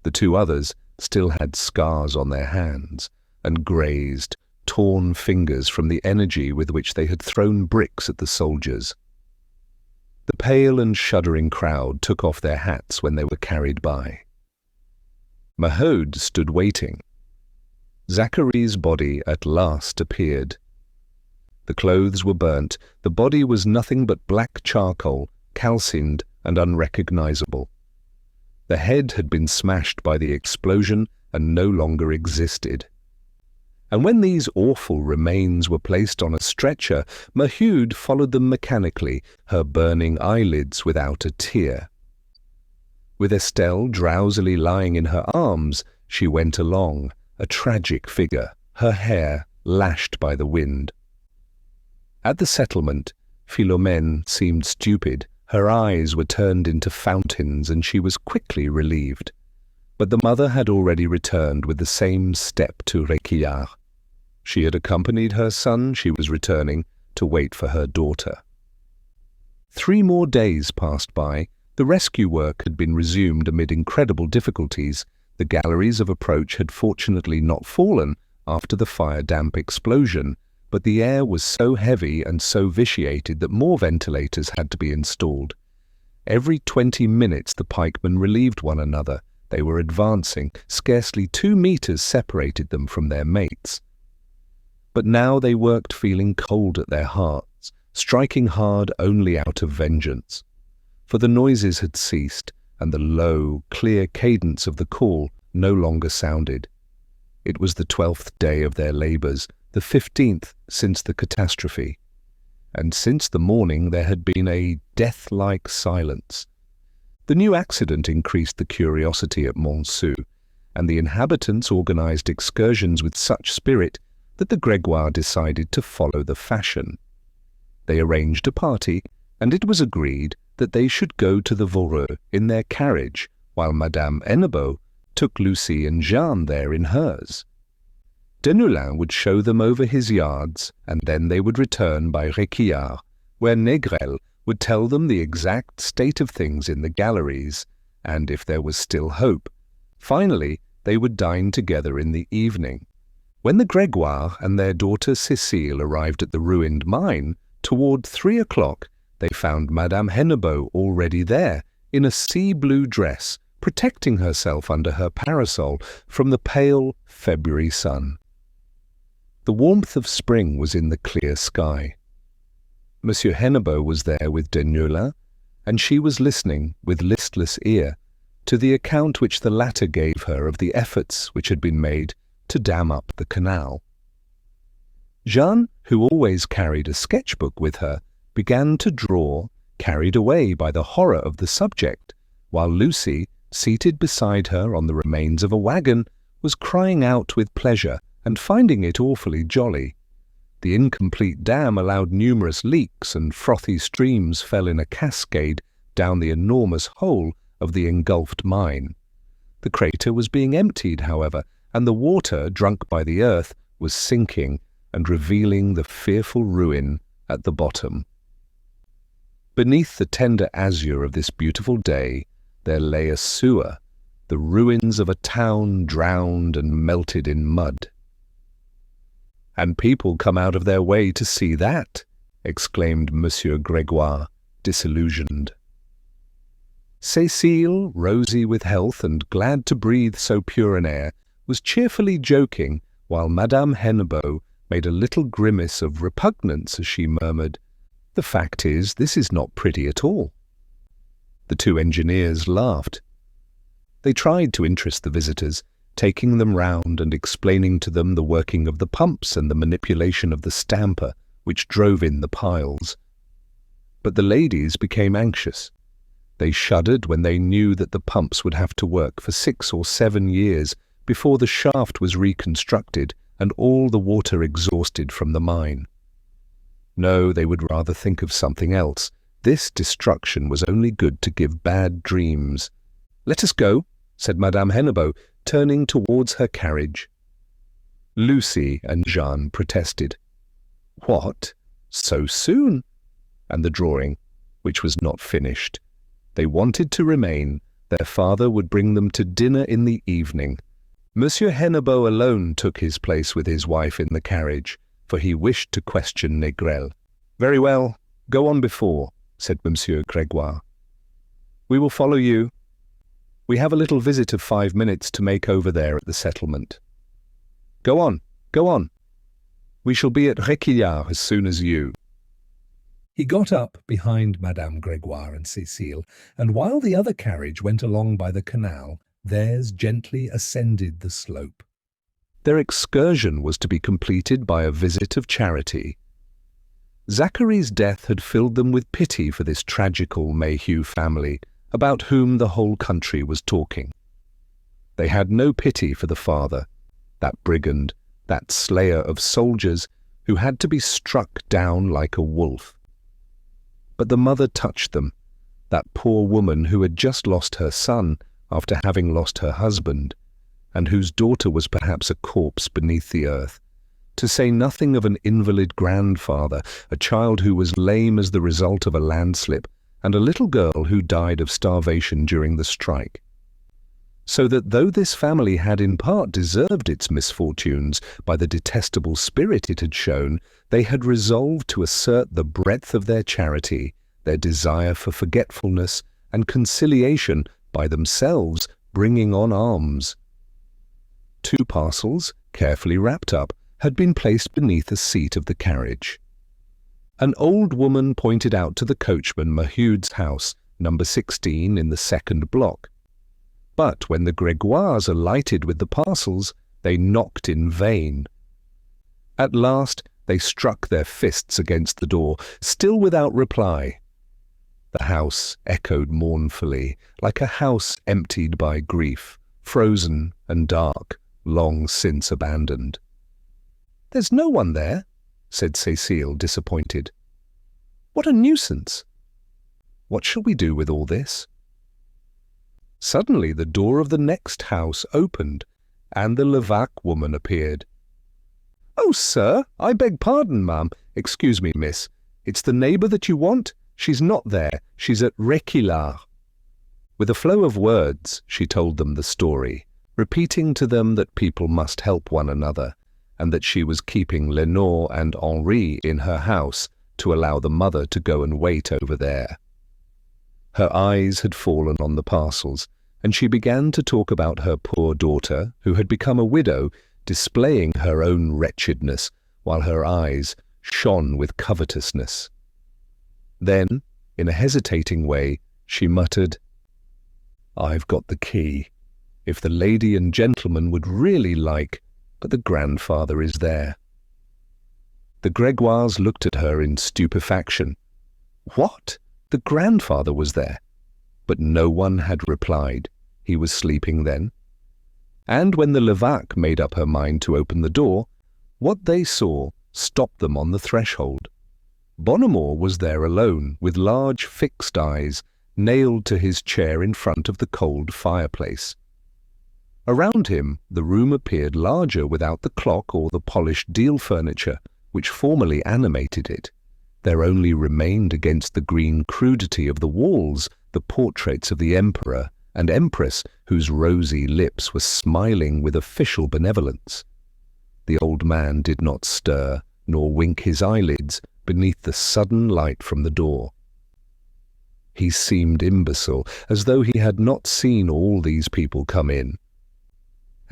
The 2 others still had scars on their hands, and grazed, torn fingers from the energy with which they had thrown bricks at the soldiers. The pale and shuddering crowd took off their hats when they were carried by. Maheu stood waiting. Zacharie's body at last appeared. The clothes were burnt, the body was nothing but black charcoal, calcined and unrecognizable. The head had been smashed by the explosion and no longer existed. And when these awful remains were placed on a stretcher, Maheu followed them mechanically, her burning eyelids without a tear. With Estelle drowsily lying in her arms, she went along, a tragic figure, her hair lashed by the wind. At the settlement, Philomène seemed stupid. Her eyes were turned into fountains, and she was quickly relieved. But the mother had already returned with the same step to Réquillart. She had accompanied her son, she was returning, to wait for her daughter. 3 more days passed by. The rescue work had been resumed amid incredible difficulties. The galleries of approach had fortunately not fallen after the fire-damp explosion, but the air was so heavy and so vitiated that more ventilators had to be installed. Every 20 minutes the pikemen relieved one another. They were advancing. Scarcely 2 meters separated them from their mates. But now they worked feeling cold at their hearts, striking hard only out of vengeance. For the noises had ceased, and the low, clear cadence of the call no longer sounded. It was the 12th day of their labours, the 15th since the catastrophe. And since the morning there had been a death-like silence. The new accident increased the curiosity at Montsou, and the inhabitants organised excursions with such spirit that the Grégoire decided to follow the fashion. They arranged a party, and it was agreed that they should go to the Voreux in their carriage, while Madame Hennebeau took Lucie and Jeanne there in hers. Deneulin would show them over his yards, and then they would return by Réquillart, where Négrel would tell them the exact state of things in the galleries, and if there was still hope. Finally, they would dine together in the evening. When the Grégoire and their daughter Cécile arrived at the ruined mine, toward 3 o'clock, they found Madame Hennebeau already there, in a sea-blue dress, protecting herself under her parasol from the pale February sun. The warmth of spring was in the clear sky. Monsieur Hennebeau was there with Deneulin, and she was listening, with listless ear, to the account which the latter gave her of the efforts which had been made to dam up the canal. Jeanne, who always carried a sketchbook with her, began to draw, carried away by the horror of the subject, while Lucie, seated beside her on the remains of a wagon, was crying out with pleasure and finding it awfully jolly. The incomplete dam allowed numerous leaks, and frothy streams fell in a cascade down the enormous hole of the engulfed mine. The crater was being emptied, however, and the water, drunk by the earth, was sinking and revealing the fearful ruin at the bottom. Beneath the tender azure of this beautiful day, there lay a sewer, the ruins of a town drowned and melted in mud. "And people come out of their way to see that," exclaimed Monsieur Grégoire, disillusioned. Cécile, rosy with health and glad to breathe so pure an air, was cheerfully joking, while Madame Hennebeau made a little grimace of repugnance as she murmured, "The fact is, this is not pretty at all." The two engineers laughed. They tried to interest the visitors, taking them round and explaining to them the working of the pumps and the manipulation of the stamper which drove in the piles. But the ladies became anxious. They shuddered when they knew that the pumps would have to work for 6 or 7 years before the shaft was reconstructed and all the water exhausted from the mine. No, they would rather think of something else. This destruction was only good to give bad dreams. "Let us go," said Madame Hennebeau, turning towards her carriage. Lucy and Jeanne protested. "What? So soon?" And the drawing, which was not finished. They wanted to remain. Their father would bring them to dinner in the evening. Monsieur Hennebeau alone took his place with his wife in the carriage, for he wished to question Négrel. "Very well, go on before," said Monsieur Grégoire. "We will follow you. We have a little visit of 5 minutes to make over there at the settlement." Go on, go on. We shall be at Réquillart as soon as you." He got up behind Madame Grégoire and Cécile, and while the other carriage went along by the canal, theirs gently ascended the slope. Their excursion was to be completed by a visit of charity. Zachary's death had filled them with pity for this tragical Maheu family, about whom the whole country was talking. They had no pity for the father, that brigand, that slayer of soldiers, who had to be struck down like a wolf. But the mother touched them, that poor woman who had just lost her son after having lost her husband, and whose daughter was perhaps a corpse beneath the earth, to say nothing of an invalid grandfather, a child who was lame as the result of a landslip, and a little girl who died of starvation during the strike. So that though this family had in part deserved its misfortunes by the detestable spirit it had shown, they had resolved to assert the breadth of their charity, their desire for forgetfulness and conciliation by themselves bringing on alms. 2 parcels, carefully wrapped up, had been placed beneath a seat of the carriage. An old woman pointed out to the coachman Maheu's house, number 16 in the 2nd block. But when the Grégoires alighted with the parcels, they knocked in vain. At last they struck their fists against the door, still without reply. The house echoed mournfully, like a house emptied by grief, frozen and dark, long since abandoned. "There's no one there," said Cécile, disappointed. "What a nuisance! What shall we do with all this?" Suddenly the door of the next house opened, and the Levaque woman appeared. "Oh, sir, I beg pardon, ma'am. Excuse me, miss. It's the neighbour that you want? She's not there. She's at Réquillart." With a flow of words, she told them the story, repeating to them that people must help one another, and that she was keeping Lenore and Henri in her house to allow the mother to go and wait over there. Her eyes had fallen on the parcels, and she began to talk about her poor daughter, who had become a widow, displaying her own wretchedness, while her eyes shone with covetousness. Then, in a hesitating way, she muttered, "I've got the key. If the lady and gentleman would really like, but the grandfather is there." The Grégoires looked at her in stupefaction. What? The grandfather was there? But no one had replied. He was sleeping then. And when the Levaque made up her mind to open the door, what they saw stopped them on the threshold. Bonnemort was there alone, with large fixed eyes, nailed to his chair in front of the cold fireplace. Around him, the room appeared larger without the clock or the polished deal furniture, which formerly animated it. There only remained against the green crudity of the walls the portraits of the emperor and empress, whose rosy lips were smiling with official benevolence. The old man did not stir, nor wink his eyelids beneath the sudden light from the door. He seemed imbecile, as though he had not seen all these people come in.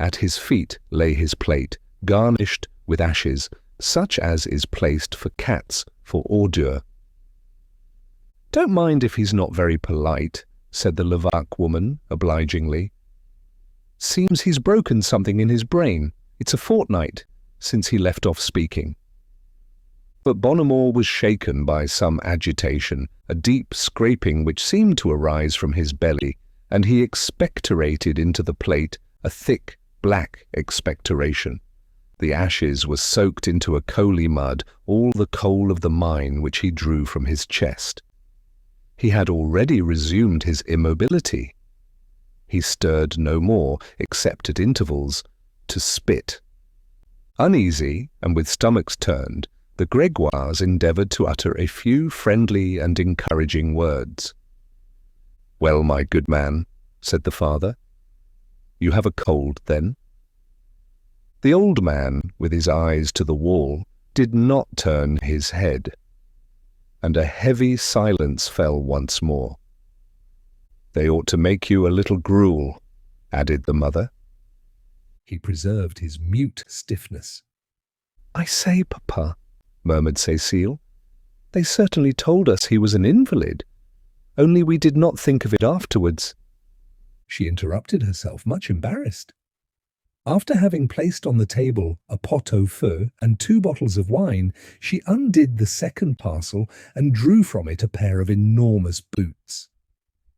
At his feet lay his plate, garnished with ashes, such as is placed for cats for ordure. "Don't mind if he's not very polite," said the Levaque woman obligingly. "Seems he's broken something in his brain. It's a fortnight since he left off speaking." But Bonnemort was shaken by some agitation, a deep scraping which seemed to arise from his belly, and he expectorated into the plate a thick, black expectoration. The ashes were soaked into a coaly mud, all the coal of the mine which he drew from his chest. He had already resumed his immobility. He stirred no more, except at intervals, to spit. Uneasy, and with stomachs turned, the Grégoires endeavoured to utter a few friendly and encouraging words. "Well, my good man," said the father, "you have a cold, then?" The old man, with his eyes to the wall, did not turn his head, and a heavy silence fell once more. "They ought to make you a little gruel," added the mother. He preserved his mute stiffness. "I say, papa," murmured Cécile, "they certainly told us he was an invalid, only we did not think of it afterwards." She interrupted herself, much embarrassed. After having placed on the table a pot au feu and 2 bottles of wine, she undid the second parcel and drew from it a pair of enormous boots.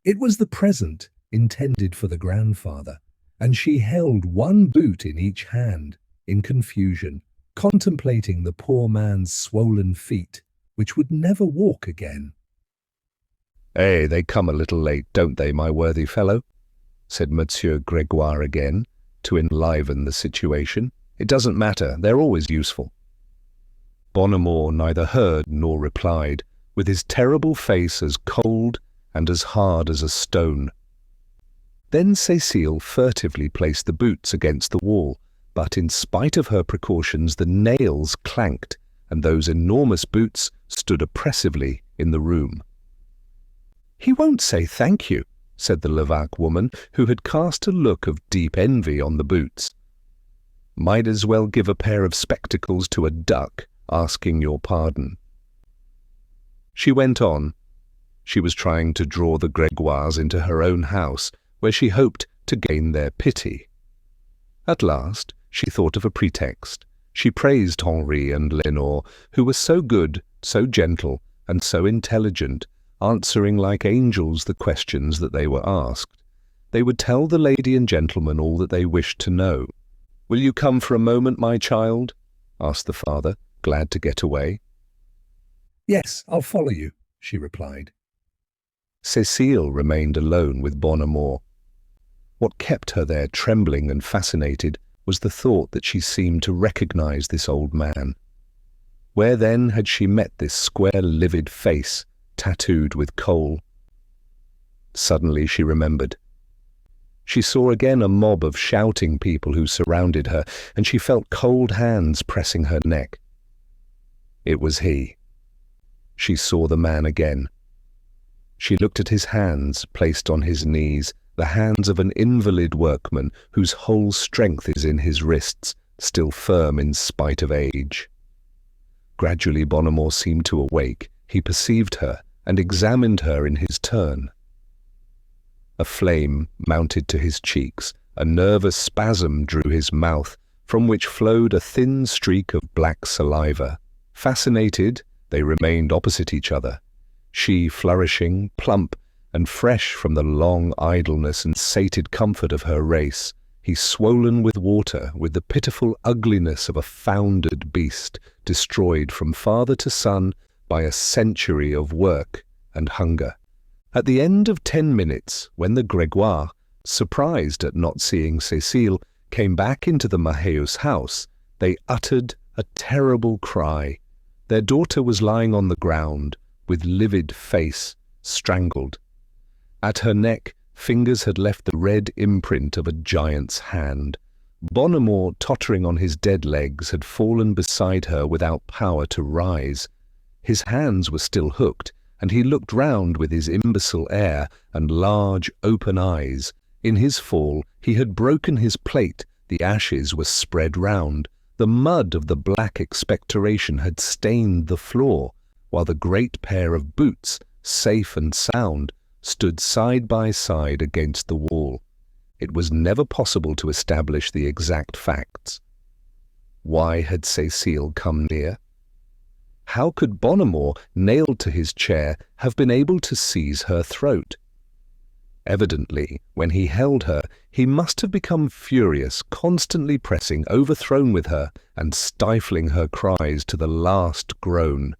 It was the present intended for the grandfather, and she held one boot in each hand, in confusion, contemplating the poor man's swollen feet, which would never walk again. "Eh, they come a little late, don't they, my worthy fellow?" said Monsieur Grégoire again, to enliven the situation. "It doesn't matter, they're always useful." Bonnemort neither heard nor replied, with his terrible face as cold and as hard as a stone. Then Cécile furtively placed the boots against the wall, but in spite of her precautions the nails clanked, and those enormous boots stood oppressively in the room. "He won't say thank you," said the Levaque woman, who had cast a look of deep envy on the boots. "Might as well give a pair of spectacles to a duck, asking your pardon." She went on. She was trying to draw the Grégoires into her own house, where she hoped to gain their pity. At last she thought of a pretext. She praised Henri and Lénore, who were so good, so gentle, and so intelligent, answering like angels the questions that they were asked. They would tell the lady and gentleman all that they wished to know. "Will you come for a moment, my child?" asked the father, glad to get away. "Yes, I'll follow you," she replied. Cécile remained alone with Bonnemort. What kept her there trembling and fascinated was the thought that she seemed to recognize this old man. Where then had she met this square, livid face, tattooed with coal? Suddenly she remembered. She saw again a mob of shouting people who surrounded her, and she felt cold hands pressing her neck. It was he. She saw the man again. She looked at his hands placed on his knees, the hands of an invalid workman whose whole strength is in his wrists, still firm in spite of age. Gradually Bonnemort seemed to awake. He perceived her and examined her in his turn. A flame mounted to his cheeks, a nervous spasm drew his mouth, from which flowed a thin streak of black saliva. Fascinated, they remained opposite each other, she flourishing, plump, and fresh from the long idleness and sated comfort of her race, he swollen with water, with the pitiful ugliness of a foundered beast, destroyed from father to son by a century of work and hunger. At the end of 10 minutes, when the Grégoire, surprised at not seeing Cécile, came back into the Maheu's house, they uttered a terrible cry. Their daughter was lying on the ground, with livid face, strangled. At her neck, fingers had left the red imprint of a giant's hand. Bonnemort, tottering on his dead legs, had fallen beside her without power to rise. His hands were still hooked, and he looked round with his imbecile air and large, open eyes. In his fall, he had broken his plate, the ashes were spread round. The mud of the black expectoration had stained the floor, while the great pair of boots, safe and sound, stood side by side against the wall. It was never possible to establish the exact facts. Why had Cécile come near? How could Bonnemort, nailed to his chair, have been able to seize her throat? Evidently, when he held her, he must have become furious, constantly pressing, overthrown with her, and stifling her cries to the last groan.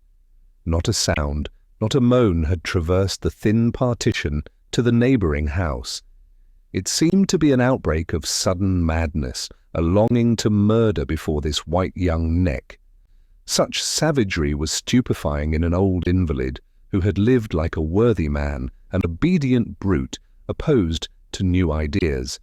Not a sound, not a moan had traversed the thin partition to the neighbouring house. It seemed to be an outbreak of sudden madness, a longing to murder before this white young neck. Such savagery was stupefying in an old invalid who had lived like a worthy man, an obedient brute, opposed to new ideas.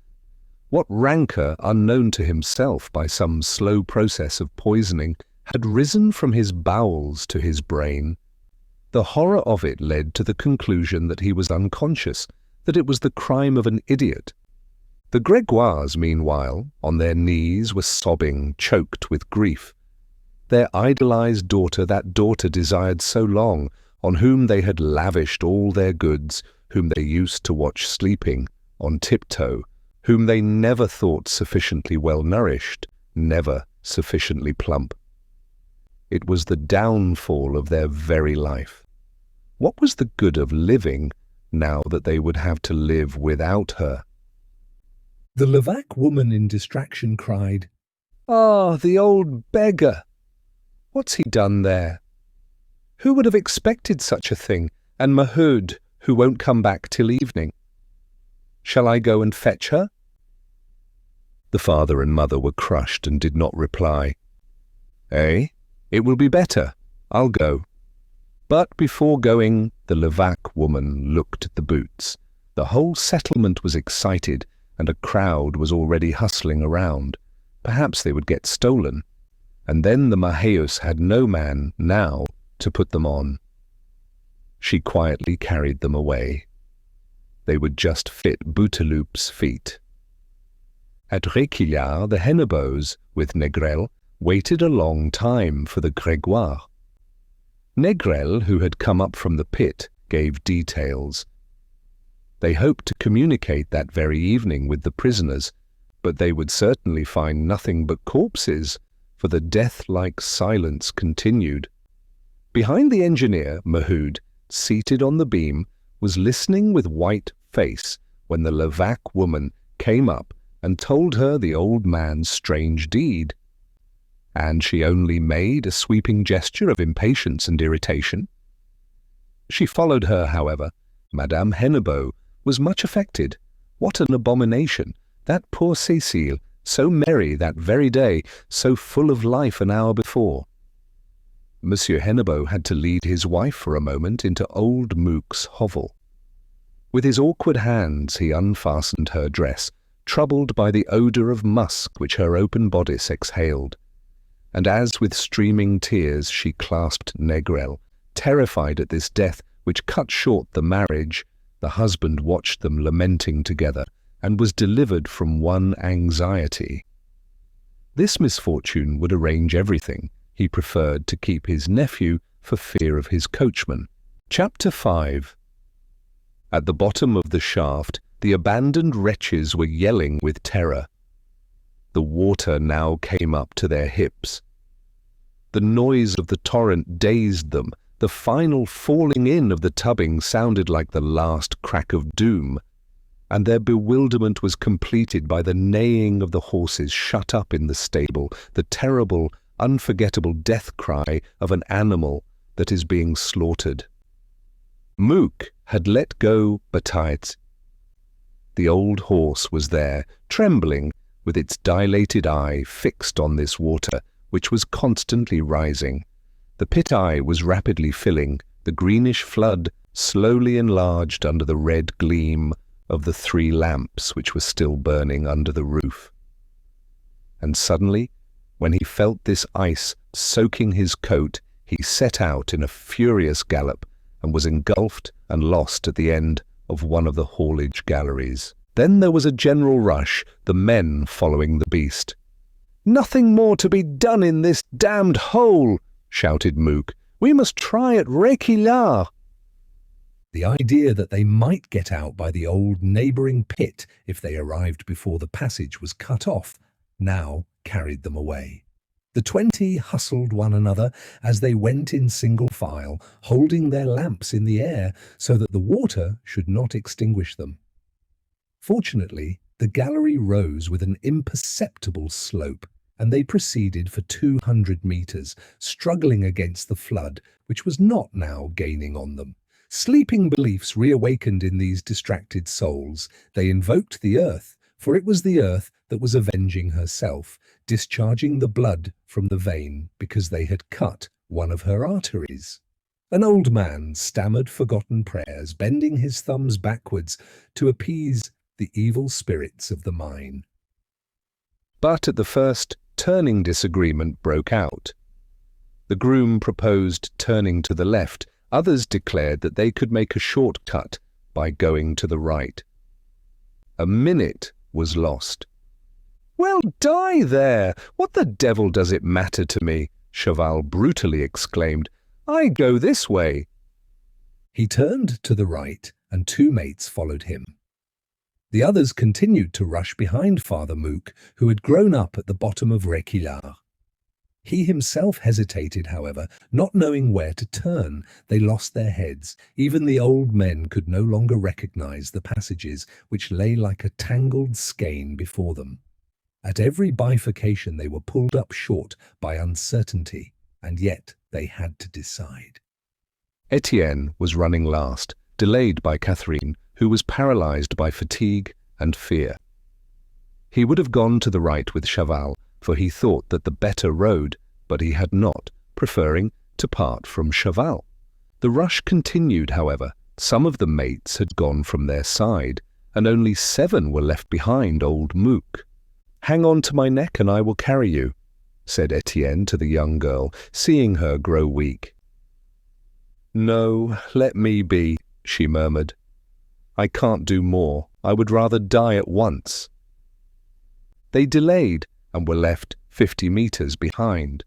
What rancour, unknown to himself by some slow process of poisoning, had risen from his bowels to his brain? The horror of it led to the conclusion that he was unconscious, that it was the crime of an idiot. The Grégoires, meanwhile, on their knees, were sobbing, choked with grief. Their idolized daughter, that daughter desired so long, on whom they had lavished all their goods, whom they used to watch sleeping, on tiptoe, whom they never thought sufficiently well nourished, never sufficiently plump. It was the downfall of their very life. What was the good of living, now that they would have to live without her? The Levaque woman in distraction cried, "Ah, the old beggar! What's he done there? Who would have expected such a thing? And Maheu, who won't come back till evening. Shall I go and fetch her?" The father and mother were crushed and did not reply. "Eh? It will be better. I'll go." But before going, the Levaque woman looked at the boots. The whole settlement was excited, and a crowd was already hustling around. Perhaps they would get stolen. And then the Maheus had no man, now, to put them on. She quietly carried them away. They would just fit Bouteloup's feet. At Réquillart, the Hennebeaus, with Négrel, waited a long time for the Grégoire. Négrel, who had come up from the pit, gave details. They hoped to communicate that very evening with the prisoners, but they would certainly find nothing but corpses, for the death-like silence continued. Behind the engineer, Maheu, seated on the beam, was listening with white face when the Levaque woman came up and told her the old man's strange deed. And she only made a sweeping gesture of impatience and irritation. She followed her, however. Madame Hennebeau was much affected. What an abomination! That poor Cécile, so merry that very day, so full of life an hour before. Monsieur Hennebeau had to lead his wife for a moment into old Mouk's hovel. With his awkward hands he unfastened her dress, troubled by the odour of musk which her open bodice exhaled. And as with streaming tears she clasped Négrel, terrified at this death which cut short the marriage, the husband watched them lamenting together, and was delivered from one anxiety. This misfortune would arrange everything. He preferred to keep his nephew for fear of his coachman. Chapter 5. At the bottom of the shaft, the abandoned wretches were yelling with terror. The water now came up to their hips. The noise of the torrent dazed them. The final falling in of the tubbing sounded like the last crack of doom, and their bewilderment was completed by the neighing of the horses shut up in the stable, the terrible, unforgettable death cry of an animal that is being slaughtered. Mouk had let go Bataille. The old horse was there, trembling, with its dilated eye fixed on this water, which was constantly rising. The pit eye was rapidly filling, the greenish flood slowly enlarged under the red gleam of the 3 lamps which were still burning under the roof. And suddenly, when he felt this ice soaking his coat, he set out in a furious gallop and was engulfed and lost at the end of one of the haulage galleries. Then there was a general rush, the men following the beast. "Nothing more to be done in this damned hole," shouted Mook. "We must try at Réquillart." The idea that they might get out by the old neighbouring pit if they arrived before the passage was cut off now carried them away. The 20 hustled one another as they went in single file, holding their lamps in the air so that the water should not extinguish them. Fortunately, the gallery rose with an imperceptible slope, and they proceeded for 200 metres, struggling against the flood, which was not now gaining on them. Sleeping beliefs reawakened in these distracted souls. They invoked the earth, for it was the earth that was avenging herself, discharging the blood from the vein because they had cut one of her arteries. An old man stammered forgotten prayers, bending his thumbs backwards to appease the evil spirits of the mine. But at the first, turning disagreement broke out. The groom proposed turning to the left. Others declared that they could make a short cut by going to the right. A minute was lost. "Well, die there! What the devil does it matter to me?" Chaval brutally exclaimed. "I go this way." He turned to the right, and 2 mates followed him. The others continued to rush behind Father Mook, who had grown up at the bottom of Réquillart. He himself hesitated, however, not knowing where to turn. They lost their heads. Even the old men could no longer recognize the passages, which lay like a tangled skein before them. At every bifurcation they were pulled up short by uncertainty, and yet they had to decide. Étienne was running last, delayed by Catherine, who was paralyzed by fatigue and fear. He would have gone to the right with Chaval, for he thought that the better road, but he had not, preferring to part from Chaval. The rush continued, however. Some of the mates had gone from their side, and only 7 were left behind old Mook. "Hang on to my neck and I will carry you," said Étienne to the young girl, seeing her grow weak. "No, let me be," she murmured. "I can't do more. I would rather die at once." They delayed and were left 50 metres behind.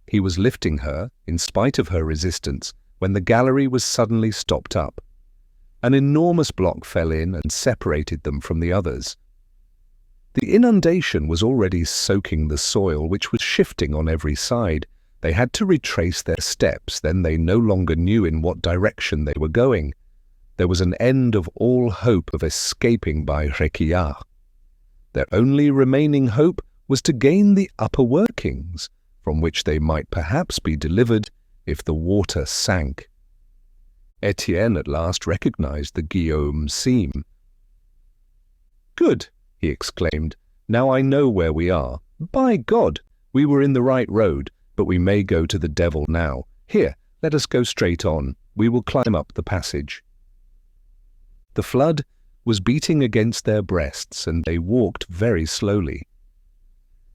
He was lifting her, in spite of her resistance, when the gallery was suddenly stopped up. An enormous block fell in and separated them from the others. The inundation was already soaking the soil, which was shifting on every side. They had to retrace their steps, then they no longer knew in what direction they were going. There was an end of all hope of escaping by Réquillart. Their only remaining hope was to gain the upper workings, from which they might perhaps be delivered if the water sank. Étienne at last recognized the Guillaume seam. "Good," he exclaimed. "Now I know where we are. By God, we were in the right road, but we may go to the devil now. Here, let us go straight on. We will climb up the passage." The flood was beating against their breasts, and they walked very slowly.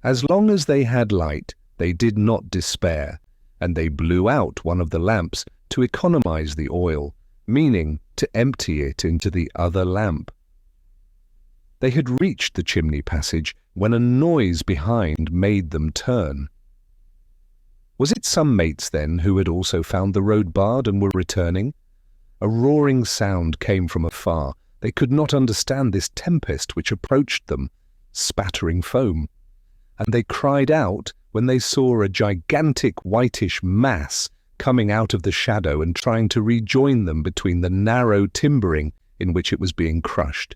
As long as they had light, they did not despair, and they blew out one of the lamps to economize the oil, meaning to empty it into the other lamp. They had reached the chimney passage when a noise behind made them turn. Was it some mates, then, who had also found the road barred and were returning? A roaring sound came from afar. They could not understand this tempest which approached them, spattering foam, and they cried out when they saw a gigantic whitish mass coming out of the shadow and trying to rejoin them between the narrow timbering in which it was being crushed.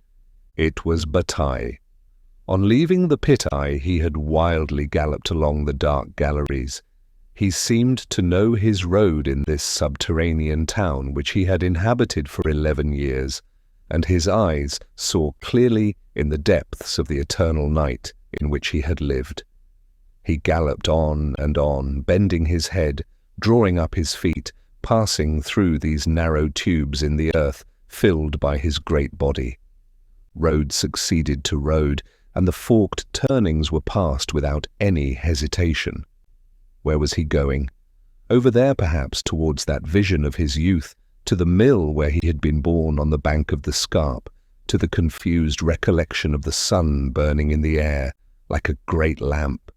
It was Bataille. On leaving the pit-eye, he had wildly galloped along the dark galleries. He seemed to know his road in this subterranean town which he had inhabited for 11 years. and his eyes saw clearly in the depths of the eternal night in which he had lived. He galloped on and on, bending his head, drawing up his feet, passing through these narrow tubes in the earth, filled by his great body. Road succeeded to road, and the forked turnings were passed without any hesitation. Where was he going? Over there, perhaps, towards that vision of his youth, to the mill where he had been born on the bank of the Scarpe, to the confused recollection of the sun burning in the air like a great lamp.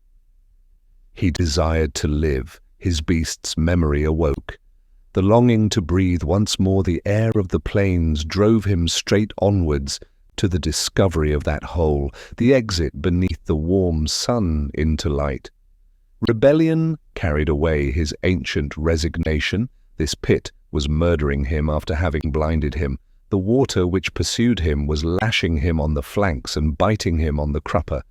He desired to live. His beast's memory awoke. The longing to breathe once more the air of the plains drove him straight onwards to the discovery of that hole, the exit beneath the warm sun into light. Rebellion carried away his ancient resignation. This pit was murdering him after having blinded him. The water which pursued him was lashing him on the flanks and biting him on the crupper.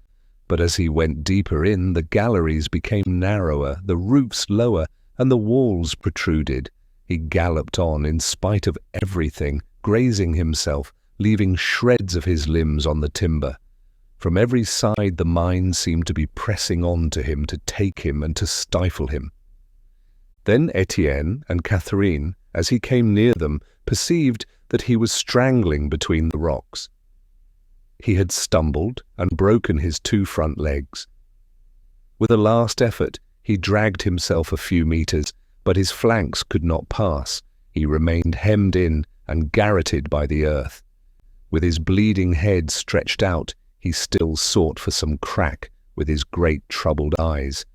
But as he went deeper in, the galleries became narrower, the roofs lower, and the walls protruded. He galloped on in spite of everything, grazing himself, leaving shreds of his limbs on the timber. From every side the mine seemed to be pressing on to him, to take him and to stifle him. Then Étienne and Catherine, as he came near them, perceived that he was strangling between the rocks. He had stumbled and broken his 2 front legs. With a last effort, he dragged himself a few meters, but his flanks could not pass. He remained hemmed in and garroted by the earth. With his bleeding head stretched out, he still sought for some crack with his great troubled eyes.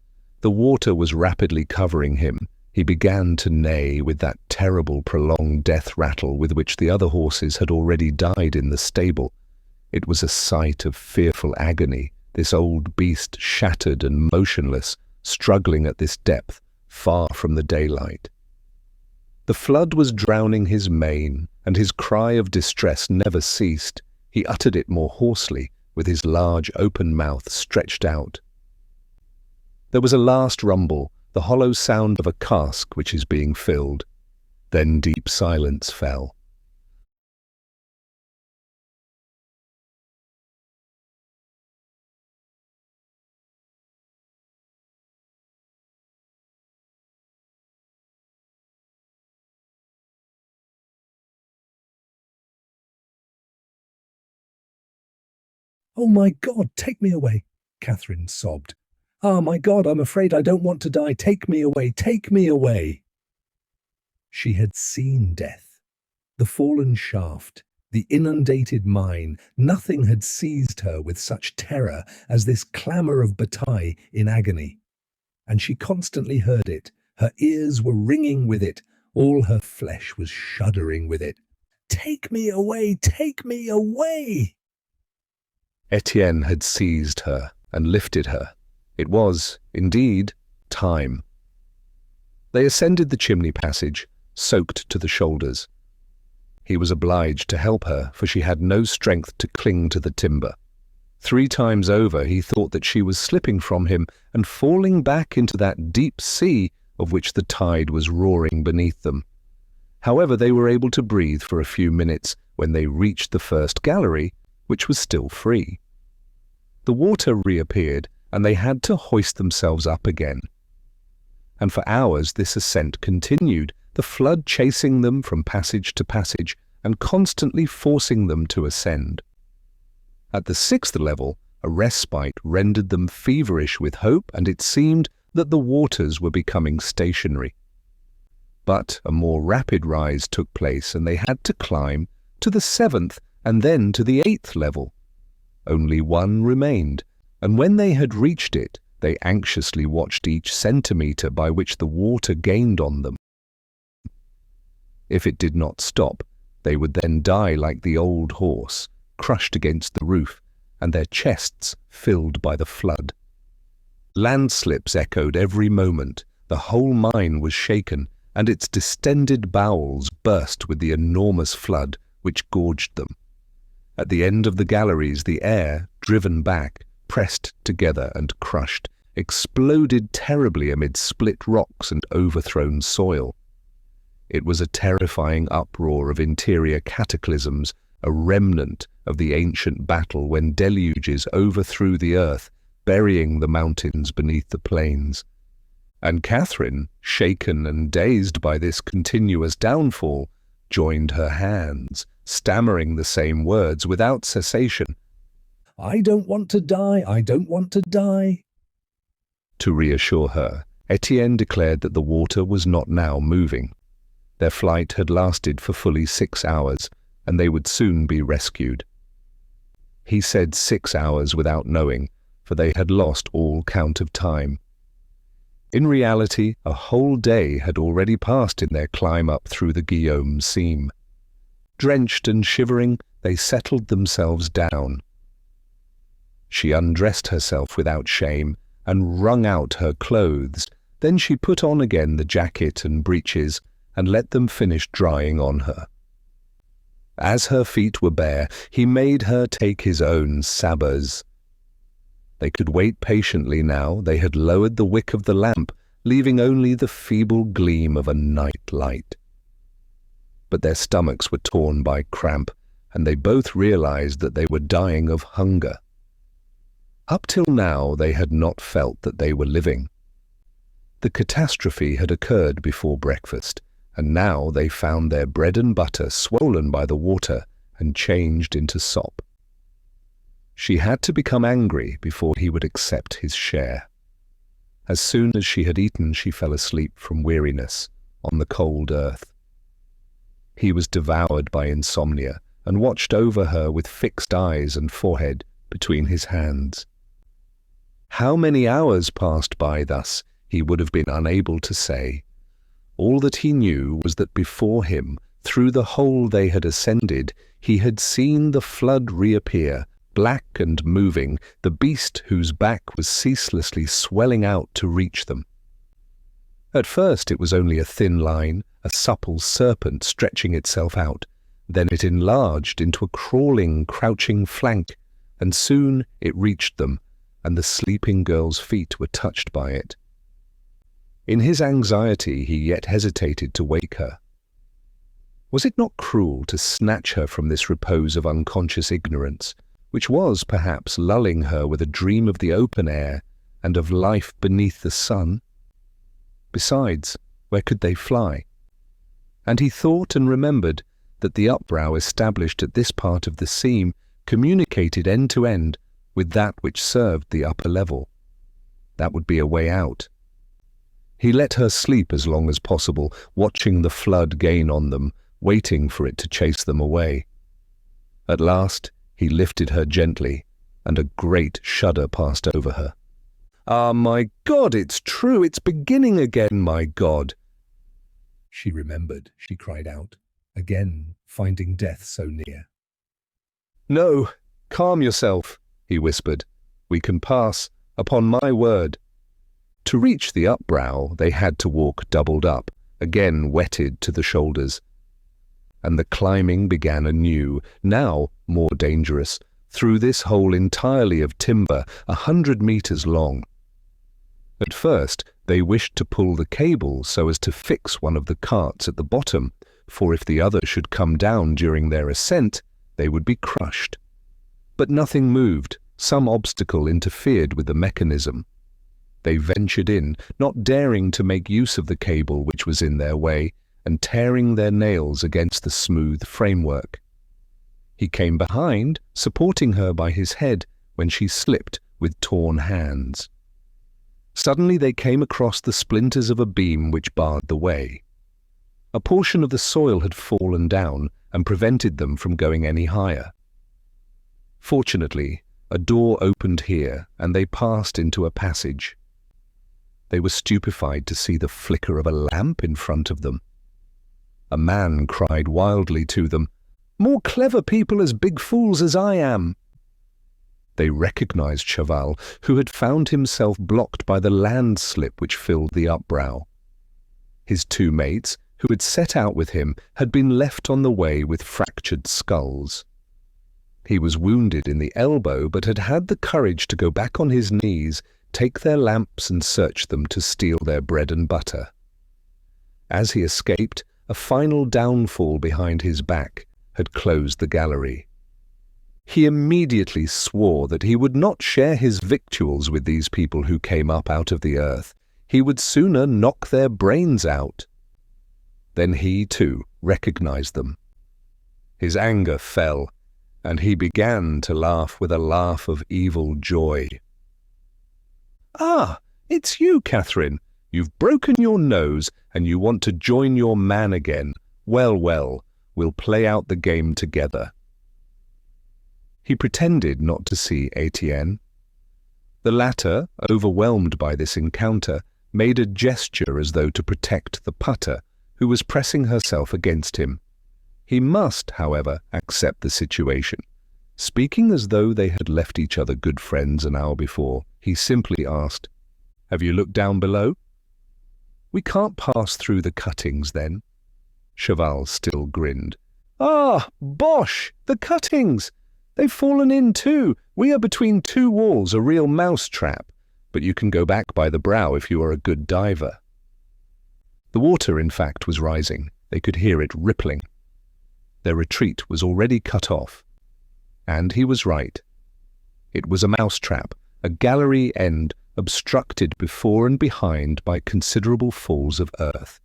The water was rapidly covering him. He began to neigh with that terrible prolonged death rattle with which the other horses had already died in the stable. It was a sight of fearful agony, this old beast shattered and motionless, struggling at this depth, far from the daylight. The flood was drowning his mane, and his cry of distress never ceased. He uttered it more hoarsely, with his large open mouth stretched out. There was a last rumble, the hollow sound of a cask which is being filled. Then deep silence fell. "Oh, my God, take me away," Catherine sobbed. "Ah, my God, I'm afraid I don't want to die. Take me away, take me away." She had seen death. The fallen shaft, the inundated mine, nothing had seized her with such terror as this clamour of bataille in agony. And she constantly heard it. Her ears were ringing with it. All her flesh was shuddering with it. "Take me away, take me away!" Étienne had seized her and lifted her. It was, indeed, time. They ascended the chimney passage, soaked to the shoulders. He was obliged to help her, for she had no strength to cling to the timber. 3 times over he thought that she was slipping from him and falling back into that deep sea of which the tide was roaring beneath them. However, they were able to breathe for a few minutes when they reached the first gallery, which was still free. The water reappeared, and they had to hoist themselves up again. And for hours this ascent continued, the flood chasing them from passage to passage and constantly forcing them to ascend. At the 6th level, a respite rendered them feverish with hope, and it seemed that the waters were becoming stationary. But a more rapid rise took place, and they had to climb to the 7th and then to the 8th level. Only one remained, and when they had reached it, they anxiously watched each centimetre by which the water gained on them. If it did not stop, they would then die like the old horse, crushed against the roof, and their chests filled by the flood. Landslips echoed every moment, the whole mine was shaken, and its distended bowels burst with the enormous flood which gorged them. At the end of the galleries, the air, driven back, pressed together and crushed, exploded terribly amid split rocks and overthrown soil. It was a terrifying uproar of interior cataclysms, a remnant of the ancient battle when deluges overthrew the earth, burying the mountains beneath the plains. And Catherine, shaken and dazed by this continuous downfall, joined her hands, stammering the same words without cessation. "I don't want to die, I don't want to die." To reassure her, Étienne declared that the water was not now moving. Their flight had lasted for fully 6 hours, and they would soon be rescued. He said 6 hours without knowing, for they had lost all count of time. In reality, a whole day had already passed in their climb up through the Guillaume seam. Drenched and shivering, they settled themselves down. She undressed herself without shame and wrung out her clothes. Then she put on again the jacket and breeches and let them finish drying on her. As her feet were bare, he made her take his own sabots. They could wait patiently now. They had lowered the wick of the lamp, leaving only the feeble gleam of a night light. But their stomachs were torn by cramp, and they both realized that they were dying of hunger. Up till now they had not felt that they were living. The catastrophe had occurred before breakfast, and now they found their bread and butter swollen by the water and changed into sop. She had to become angry before he would accept his share. As soon as she had eaten, she fell asleep from weariness on the cold earth. He was devoured by insomnia and watched over her with fixed eyes and forehead between his hands. How many hours passed by thus, he would have been unable to say. All that he knew was that before him, through the hole they had ascended, he had seen the flood reappear, black and moving, the beast whose back was ceaselessly swelling out to reach them. At first it was only a thin line, a supple serpent stretching itself out. Then it enlarged into a crawling, crouching flank, and soon it reached them, and the sleeping girl's feet were touched by it. In his anxiety he yet hesitated to wake her. Was it not cruel to snatch her from this repose of unconscious ignorance, which was, perhaps, lulling her with a dream of the open air and of life beneath the sun? Besides, where could they fly? And he thought and remembered that the upbrow established at this part of the seam communicated end to end with that which served the upper level. That would be a way out. He let her sleep as long as possible, watching the flood gain on them, waiting for it to chase them away. At last, he lifted her gently, and a great shudder passed over her. "Ah, my God, it's true, it's beginning again, my God!" She remembered, she cried out, again finding death so near. "No, calm yourself," he whispered. "We can pass, upon my word." To reach the upbrow, they had to walk doubled up, again wetted to the shoulders. And the climbing began anew, now more dangerous, through this hole entirely of timber, 100 meters long. At first, they wished to pull the cable so as to fix one of the carts at the bottom, for if the other should come down during their ascent, they would be crushed. But nothing moved. Some obstacle interfered with the mechanism. They ventured in, not daring to make use of the cable which was in their way, and tearing their nails against the smooth framework. He came behind, supporting her by his head, when she slipped with torn hands. Suddenly they came across the splinters of a beam which barred the way. A portion of the soil had fallen down and prevented them from going any higher. Fortunately, a door opened here, and they passed into a passage. They were stupefied to see the flicker of a lamp in front of them. A man cried wildly to them, "More clever people as big fools as I am." They recognized Chaval, who had found himself blocked by the landslip which filled the upbrow. His two mates, who had set out with him, had been left on the way with fractured skulls. He was wounded in the elbow, but had had the courage to go back on his knees, take their lamps and search them to steal their bread and butter. As he escaped, a final downfall behind his back, had closed the gallery. He immediately swore that he would not share his victuals with these people who came up out of the earth. He would sooner knock their brains out. Then he, too, recognized them. His anger fell, and he began to laugh with a laugh of evil joy. "Ah, it's you, Catherine. You've broken your nose, and you want to join your man again. Well, well, we'll play out the game together." He pretended not to see Étienne. The latter, overwhelmed by this encounter, made a gesture as though to protect the putter, who was pressing herself against him. He must, however, accept the situation. Speaking as though they had left each other good friends an hour before, he simply asked, "Have you looked down below?" "We can't pass through the cuttings, then." Chaval still grinned. "Ah, bosh! The cuttings! They've fallen in too. We are between two walls, a real mouse-trap. But you can go back by the brow if you are a good diver." The water, in fact, was rising. They could hear it rippling. Their retreat was already cut off. And he was right. It was a mousetrap, a gallery end obstructed before and behind by considerable falls of earth.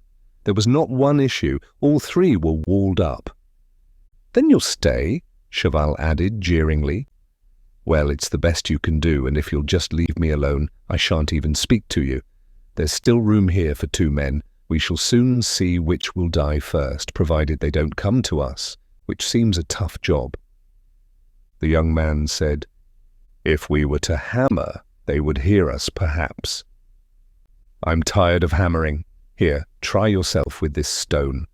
There was not one issue. All three were walled up. "Then you'll stay?" Chaval added jeeringly. "Well, it's the best you can do, and if you'll just leave me alone, I shan't even speak to you. There's still room here for two men. We shall soon see which will die first, provided they don't come to us, which seems a tough job." The young man said, "If we were to hammer, they would hear us, perhaps." "I'm tired of hammering. Here, try yourself with this stone."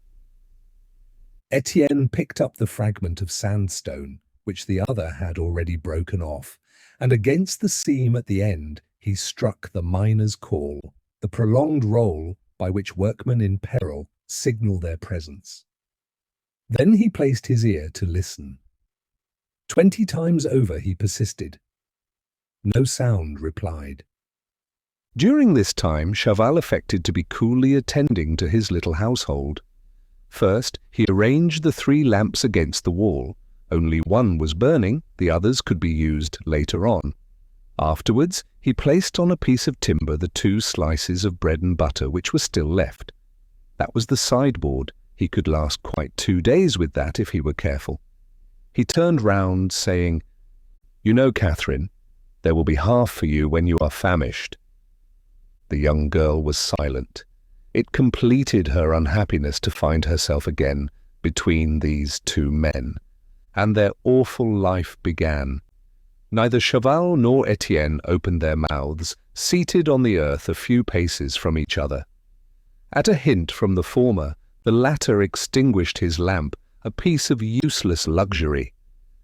Étienne picked up the fragment of sandstone, which the other had already broken off, and against the seam at the end he struck the miner's call, the prolonged roll by which workmen in peril signal their presence. Then he placed his ear to listen. 20 times over he persisted. No sound replied. During this time, Chaval affected to be coolly attending to his little household. First, he arranged the 3 lamps against the wall. Only one was burning, the others could be used later on. Afterwards, he placed on a piece of timber the 2 slices of bread and butter which were still left. That was the sideboard. He could last quite 2 days with that if he were careful. He turned round, saying, "You know, Catherine, there will be half for you when you are famished." The young girl was silent. It completed her unhappiness to find herself again between these 2 men, and their awful life began. Neither Chaval nor Étienne opened their mouths, seated on the earth a few paces from each other. At a hint from the former, the latter extinguished his lamp, a piece of useless luxury.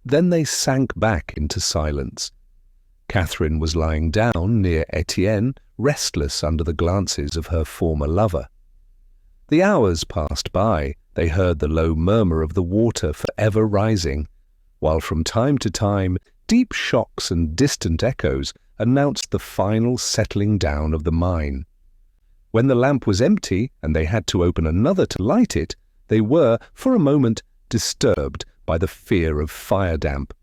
Then they sank back into silence. Catherine was lying down near Étienne, restless under the glances of her former lover. The hours passed by. They heard the low murmur of the water forever rising, while from time to time deep shocks and distant echoes announced the final settling down of the mine. When the lamp was empty and they had to open another to light it, they were, for a moment, disturbed by the fear of fire damp,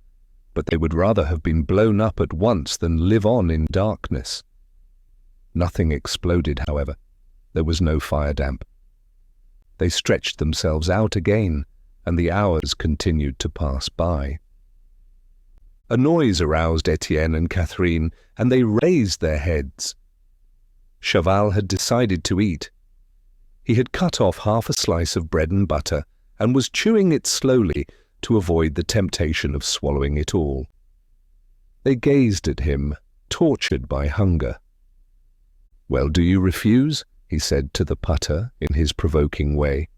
but they would rather have been blown up at once than live on in darkness. Nothing exploded, however. There was no fire damp. They stretched themselves out again, and the hours continued to pass by. A noise aroused Étienne and Catherine, and they raised their heads. Chaval had decided to eat. He had cut off half a slice of bread and butter, and was chewing it slowly to avoid the temptation of swallowing it all. They gazed at him, tortured by hunger. "Well, do you refuse?" he said to the putter in his provoking way.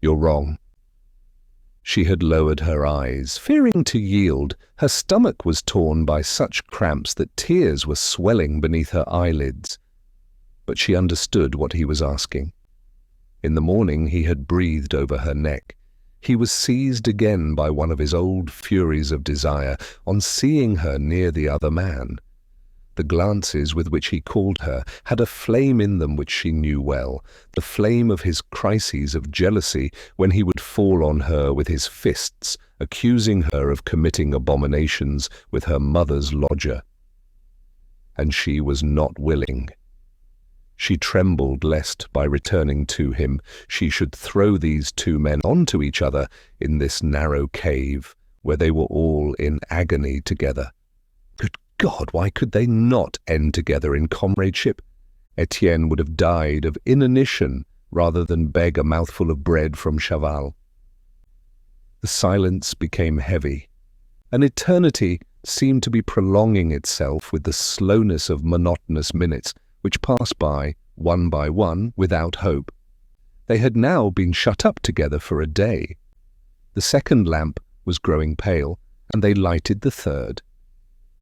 "You're wrong." She had lowered her eyes, fearing to yield. Her stomach was torn by such cramps that tears were swelling beneath her eyelids. But she understood what he was asking. In the morning he had breathed over her neck. He was seized again by one of his old furies of desire on seeing her near the other man. The glances with which he called her had a flame in them which she knew well, the flame of his crises of jealousy when he would fall on her with his fists, accusing her of committing abominations with her mother's lodger. And she was not willing. She trembled lest, by returning to him, she should throw these two men onto each other in this narrow cave, where they were all in agony together. Good God, why could they not end together in comradeship? Étienne would have died of inanition rather than beg a mouthful of bread from Chaval. The silence became heavy. An eternity seemed to be prolonging itself with the slowness of monotonous minutes, which passed by one, without hope. They had now been shut up together for a day. The second lamp was growing pale, and they lighted the third.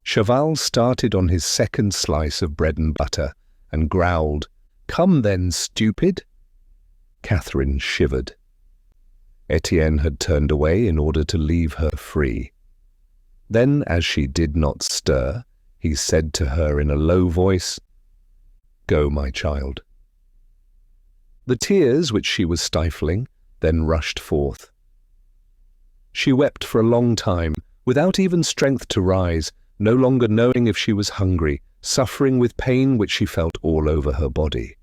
Chaval started on his second slice of bread and butter, and growled, "Come then, stupid!" Catherine shivered. Étienne had turned away in order to leave her free. Then, as she did not stir, he said to her in a low voice, "Go, my child." The tears which she was stifling then rushed forth. She wept for a long time, without even strength to rise, no longer knowing if she was hungry, suffering with pain which she felt all over her body.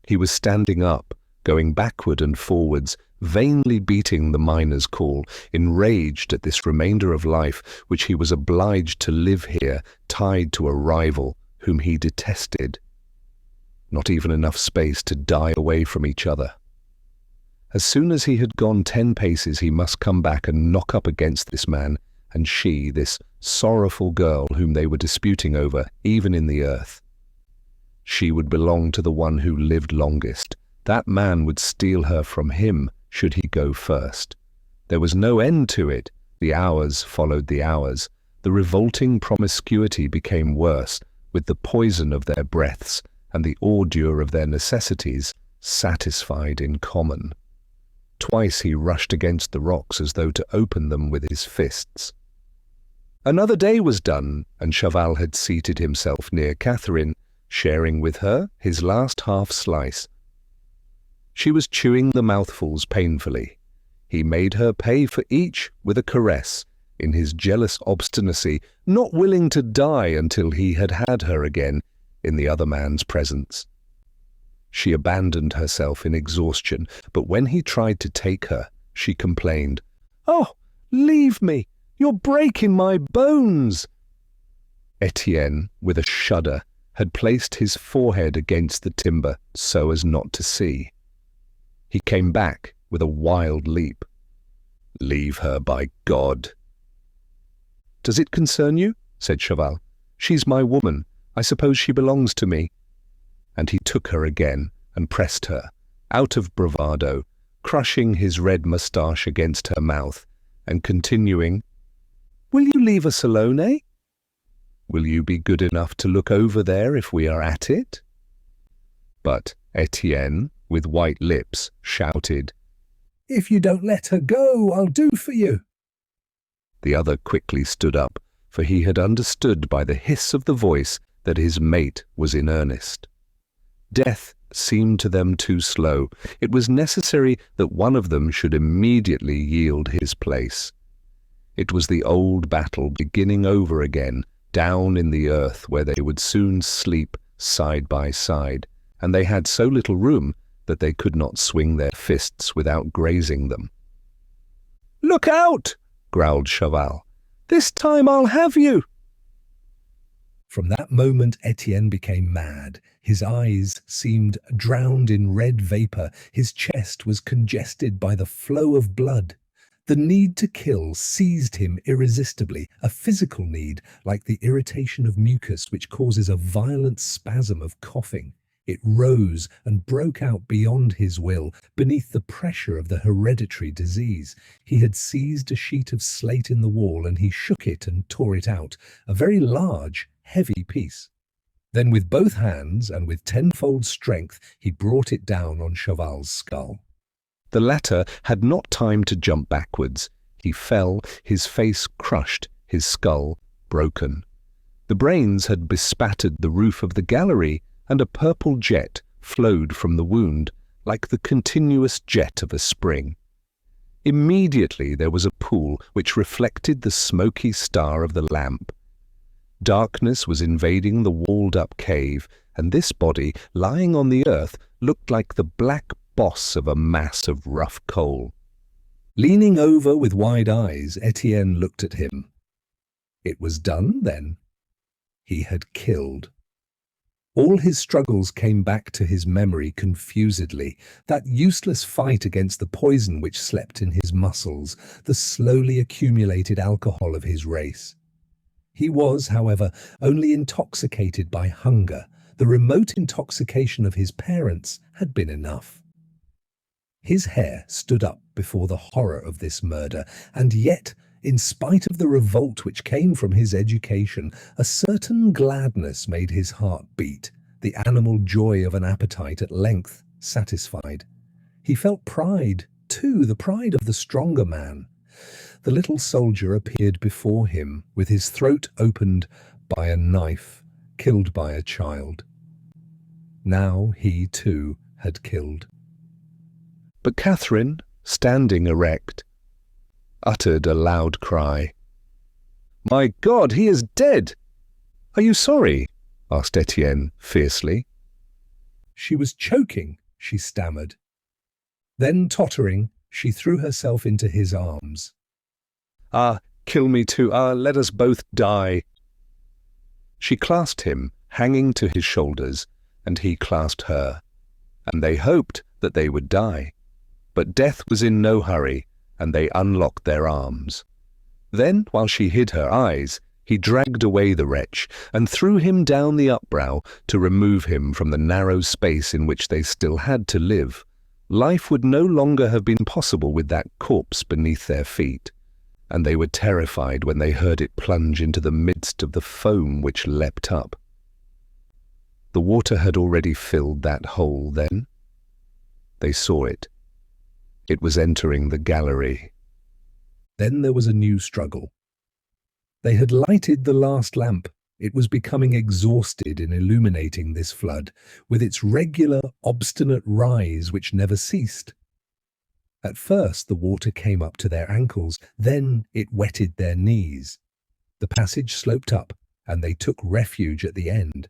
He was standing up, going backward and forwards, vainly beating the miner's call, enraged at this remainder of life which he was obliged to live here, tied to a rival whom he detested. Not even enough space to die away from each other. As soon as he had gone 10 paces, he must come back and knock up against this man, and she, this sorrowful girl whom they were disputing over, even in the earth. She would belong to the one who lived longest. That man would steal her from him, should he go first. There was no end to it. The hours followed the hours. The revolting promiscuity became worse, with the poison of their breaths and the ordure of their necessities satisfied in common. Twice he rushed against the rocks as though to open them with his fists. Another day was done, and Chaval had seated himself near Catherine, sharing with her his last half-slice. She was chewing the mouthfuls painfully. He made her pay for each with a caress, in his jealous obstinacy, not willing to die until he had had her again in the other man's presence. She abandoned herself in exhaustion, but when he tried to take her, she complained, "Oh, leave me! You're breaking my bones!" Étienne, with a shudder, had placed his forehead against the timber so as not to see. He came back with a wild leap. "Leave her, by God!" "Does it concern you?" said Chaval. "She's my woman. I suppose she belongs to me." And he took her again and pressed her, out of bravado, crushing his red moustache against her mouth, and continuing, "Will you leave us alone, eh? Will you be good enough to look over there if we are at it?" But Étienne, with white lips, shouted, "If you don't let her go, I'll do for you." The other quickly stood up, for he had understood by the hiss of the voice that his mate was in earnest. Death seemed to them too slow. It was necessary that one of them should immediately yield his place. It was the old battle beginning over again, down in the earth where they would soon sleep side by side, and they had so little room that they could not swing their fists without grazing them. "Look out!" growled Chaval. "This time I'll have you!" From that moment Étienne became mad. His eyes seemed drowned in red vapour. His chest was congested by the flow of blood. The need to kill seized him irresistibly, a physical need, like the irritation of mucus which causes a violent spasm of coughing. It rose and broke out beyond his will, beneath the pressure of the hereditary disease. He had seized a sheet of slate in the wall, and he shook it and tore it out, a very large, heavy piece. Then with both hands and with tenfold strength he brought it down on Chaval's skull. The latter had not time to jump backwards. He fell, his face crushed, his skull broken. The brains had bespattered the roof of the gallery, and a purple jet flowed from the wound, like the continuous jet of a spring. Immediately there was a pool which reflected the smoky star of the lamp. Darkness was invading the walled-up cave, and this body, lying on the earth, looked like the black boss of a mass of rough coal. Leaning over with wide eyes, Étienne looked at him. It was done, then. He had killed. All his struggles came back to his memory confusedly, that useless fight against the poison which slept in his muscles, the slowly accumulated alcohol of his race. He was, however, only intoxicated by hunger. The remote intoxication of his parents had been enough. His hair stood up before the horror of this murder, and yet, in spite of the revolt which came from his education, a certain gladness made his heart beat, the animal joy of an appetite at length satisfied. He felt pride, too, the pride of the stronger man. The little soldier appeared before him, with his throat opened by a knife, killed by a child. Now he, too, had killed. But Catherine, standing erect, uttered a loud cry. "My God, he is dead! Are you sorry?" asked Étienne fiercely. She was choking, she stammered. Then, tottering, she threw herself into his arms. "Ah, kill me too. Ah, let us both die." She clasped him, hanging to his shoulders, and he clasped her, and they hoped that they would die. But death was in no hurry, and they unlocked their arms. Then, while she hid her eyes, he dragged away the wretch and threw him down the upbrow to remove him from the narrow space in which they still had to live. Life would no longer have been possible with that corpse beneath their feet, and they were terrified when they heard it plunge into the midst of the foam which leapt up. The water had already filled that hole then. They saw it. It was entering the gallery. Then there was a new struggle. They had lighted the last lamp. It was becoming exhausted in illuminating this flood, with its regular, obstinate rise which never ceased. At first the water came up to their ankles, then it wetted their knees. The passage sloped up, and they took refuge at the end.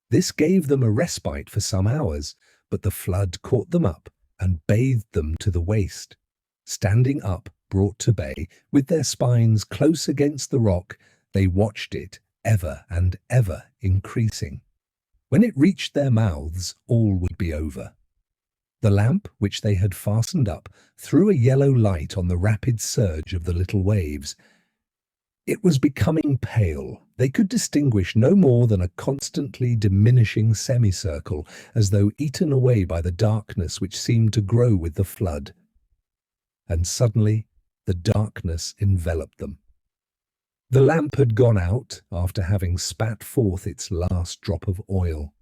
This gave them a respite for some hours, but the flood caught them up and bathed them to the waist. Standing up, brought to bay, with their spines close against the rock, they watched it, ever and ever increasing. When it reached their mouths, all would be over. The lamp, which they had fastened up, threw a yellow light on the rapid surge of the little waves. It was becoming pale. They could distinguish no more than a constantly diminishing semicircle, as though eaten away by the darkness which seemed to grow with the flood. And suddenly the darkness enveloped them. The lamp had gone out after having spat forth its last drop of oil.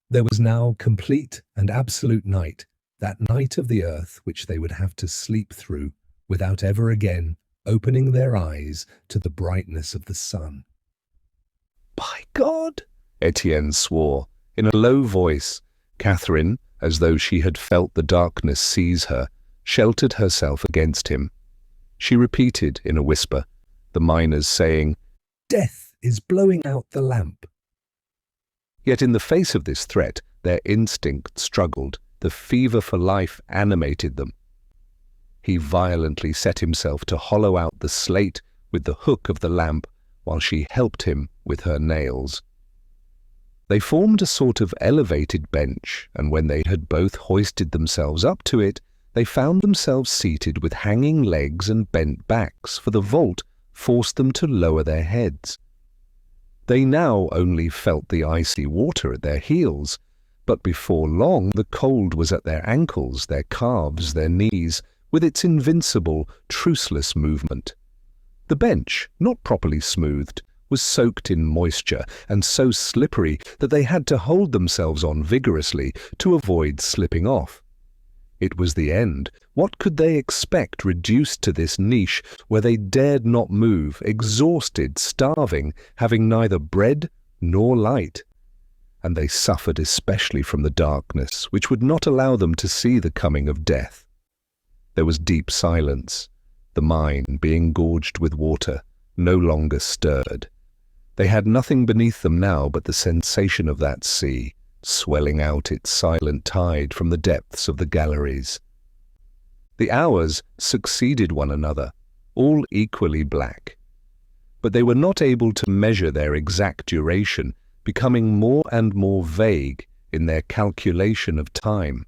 There was now complete and absolute night, that night of the earth which they would have to sleep through without ever again opening their eyes to the brightness of the sun. "By God!" Étienne swore, in a low voice. Catherine, as though she had felt the darkness seize her, sheltered herself against him. She repeated in a whisper, the miners saying, "Death is blowing out the lamp." Yet in the face of this threat, their instinct struggled. The fever for life animated them. He violently set himself to hollow out the slate with the hook of the lamp, while she helped him with her nails. They formed a sort of elevated bench, and when they had both hoisted themselves up to it, they found themselves seated with hanging legs and bent backs, for the vault forced them to lower their heads. They now only felt the icy water at their heels, but before long the cold was at their ankles, their calves, their knees, with its invincible, truceless movement. The bench, not properly smoothed, was soaked in moisture and so slippery that they had to hold themselves on vigorously to avoid slipping off. It was the end What could they expect reduced to this niche where they dared not move, exhausted, starving, having neither bread nor light? And they suffered especially from the darkness, which would not allow them to see the coming of death. There was deep silence. The mine, being gorged with water, no longer stirred. They had nothing beneath them now but the sensation of that sea, swelling out its silent tide from the depths of the galleries. The hours succeeded one another, all equally black. But they were not able to measure their exact duration, becoming more and more vague in their calculation of time.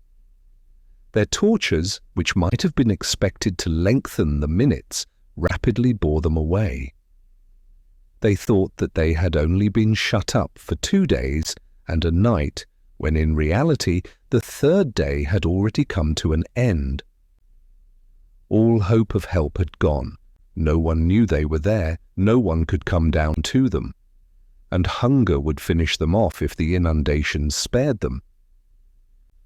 Their tortures, which might have been expected to lengthen the minutes, rapidly bore them away. They thought that they had only been shut up for 2 days and a night, when in reality the third day had already come to an end. All hope of help had gone. No one knew they were there, no one could come down to them. And hunger would finish them off if the inundations spared them.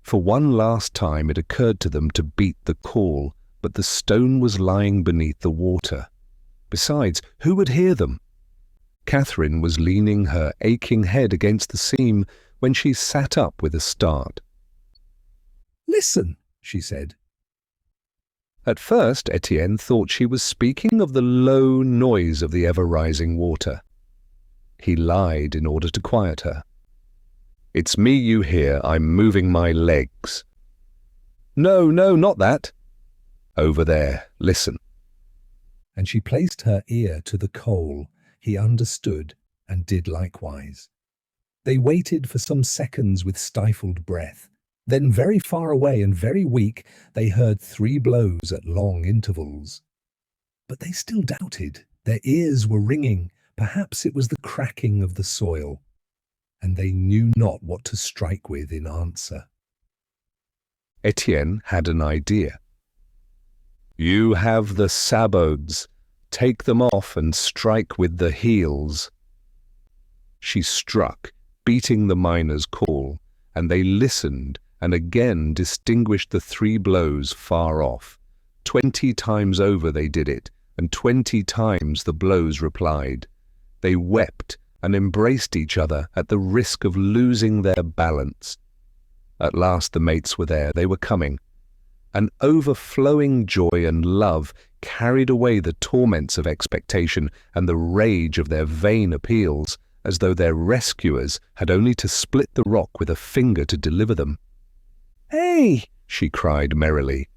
For one last time it occurred to them to beat the call, but the stone was lying beneath the water. Besides, who would hear them? Catherine was leaning her aching head against the seam when she sat up with a start. "Listen," she said. At first Étienne thought she was speaking of the low noise of the ever-rising water. He lied in order to quiet her. "It's me you hear. I'm moving my legs." "No, no, not that." "Over there. Listen." And she placed her ear to the coal. He understood and did likewise. They waited for some seconds with stifled breath. Then, very far away and very weak, they heard 3 blows at long intervals. But they still doubted. Their ears were ringing. Perhaps it was the cracking of the soil. And they knew not what to strike with in answer. Étienne had an idea. "You have the sabots. Take them off and strike with the heels." She struck, beating the miner's call, and they listened and again distinguished the 3 blows far off. 20 times over they did it, and 20 times the blows replied. They wept and embraced each other at the risk of losing their balance. At last the mates were there. They were coming. An overflowing joy and love carried away the torments of expectation and the rage of their vain appeals, as though their rescuers had only to split the rock with a finger to deliver them. "Hey!" she cried merrily.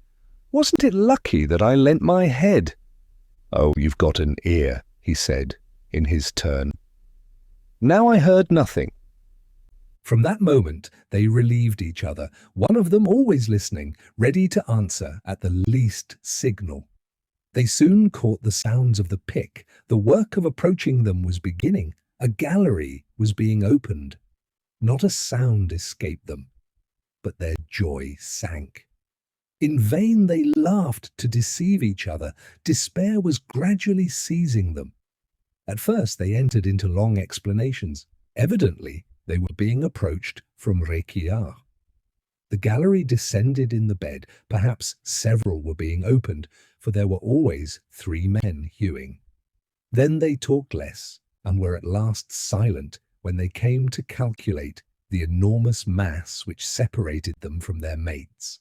"Wasn't it lucky that I lent my head?" "Oh, you've got an ear," he said, in his turn. Now I heard nothing. From that moment, they relieved each other, one of them always listening, ready to answer at the least signal. They soon caught the sounds of the pick. The work of approaching them was beginning. A gallery was being opened. Not a sound escaped them, but their joy sank. In vain they laughed to deceive each other. Despair was gradually seizing them. At first they entered into long explanations. Evidently, they were being approached from Requiart. The gallery descended in the bed. Perhaps several were being opened, for there were always 3 men hewing. Then they talked less, and were at last silent when they came to calculate the enormous mass which separated them from their mates.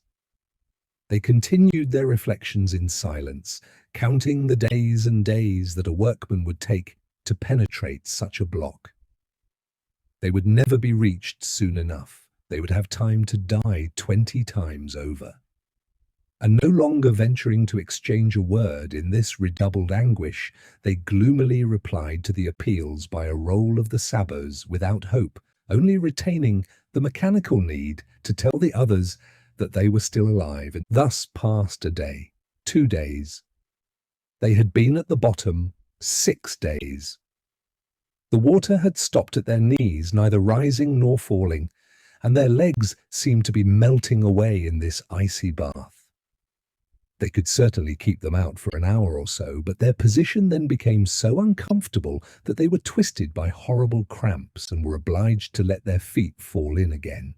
They continued their reflections in silence, counting the days and days that a workman would take to penetrate such a block. They would never be reached soon enough. They would have time to die 20 times over. And no longer venturing to exchange a word in this redoubled anguish, they gloomily replied to the appeals by a roll of the sabots without hope, only retaining the mechanical need to tell the others that they were still alive. And thus passed a day, 2 days. They had been at the bottom 6 days. The water had stopped at their knees, neither rising nor falling, and their legs seemed to be melting away in this icy bath. They could certainly keep them out for an hour or so, but their position then became so uncomfortable that they were twisted by horrible cramps and were obliged to let their feet fall in again.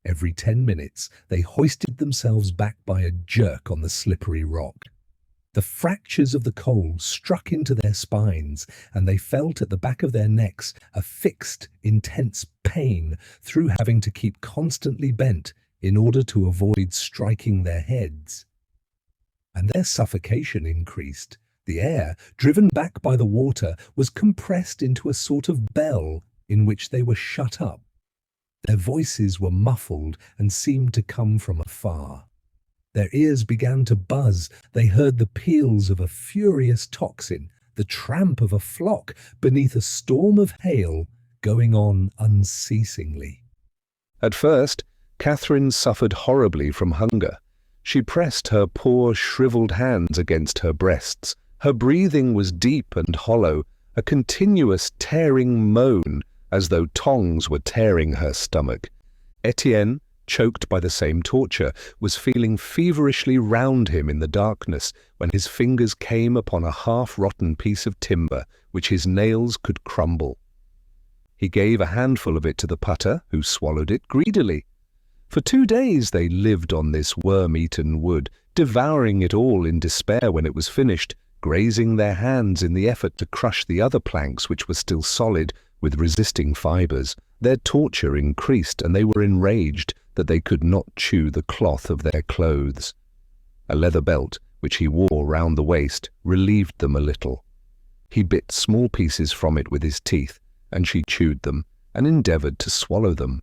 Every 10 minutes, they hoisted themselves back by a jerk on the slippery rock. The fractures of the coal struck into their spines, and they felt at the back of their necks a fixed, intense pain through having to keep constantly bent in order to avoid striking their heads. And their suffocation increased. The air, driven back by the water, was compressed into a sort of bell in which they were shut up. Their voices were muffled and seemed to come from afar. Their ears began to buzz. They heard the peals of a furious tocsin, the tramp of a flock beneath a storm of hail going on unceasingly. At first, Catherine suffered horribly from hunger. She pressed her poor, shriveled hands against her breasts. Her breathing was deep and hollow, a continuous tearing moan, as though tongs were tearing her stomach. Étienne, choked by the same torture, was feeling feverishly round him in the darkness when his fingers came upon a half-rotten piece of timber which his nails could crumble. He gave a handful of it to the putter, who swallowed it greedily. For 2 days they lived on this worm-eaten wood, devouring it all in despair when it was finished, grazing their hands in the effort to crush the other planks which were still solid with resisting fibres. Their torture increased, and they were enraged that they could not chew the cloth of their clothes. A leather belt, which he wore round the waist, relieved them a little. He bit small pieces from it with his teeth, and she chewed them, and endeavoured to swallow them.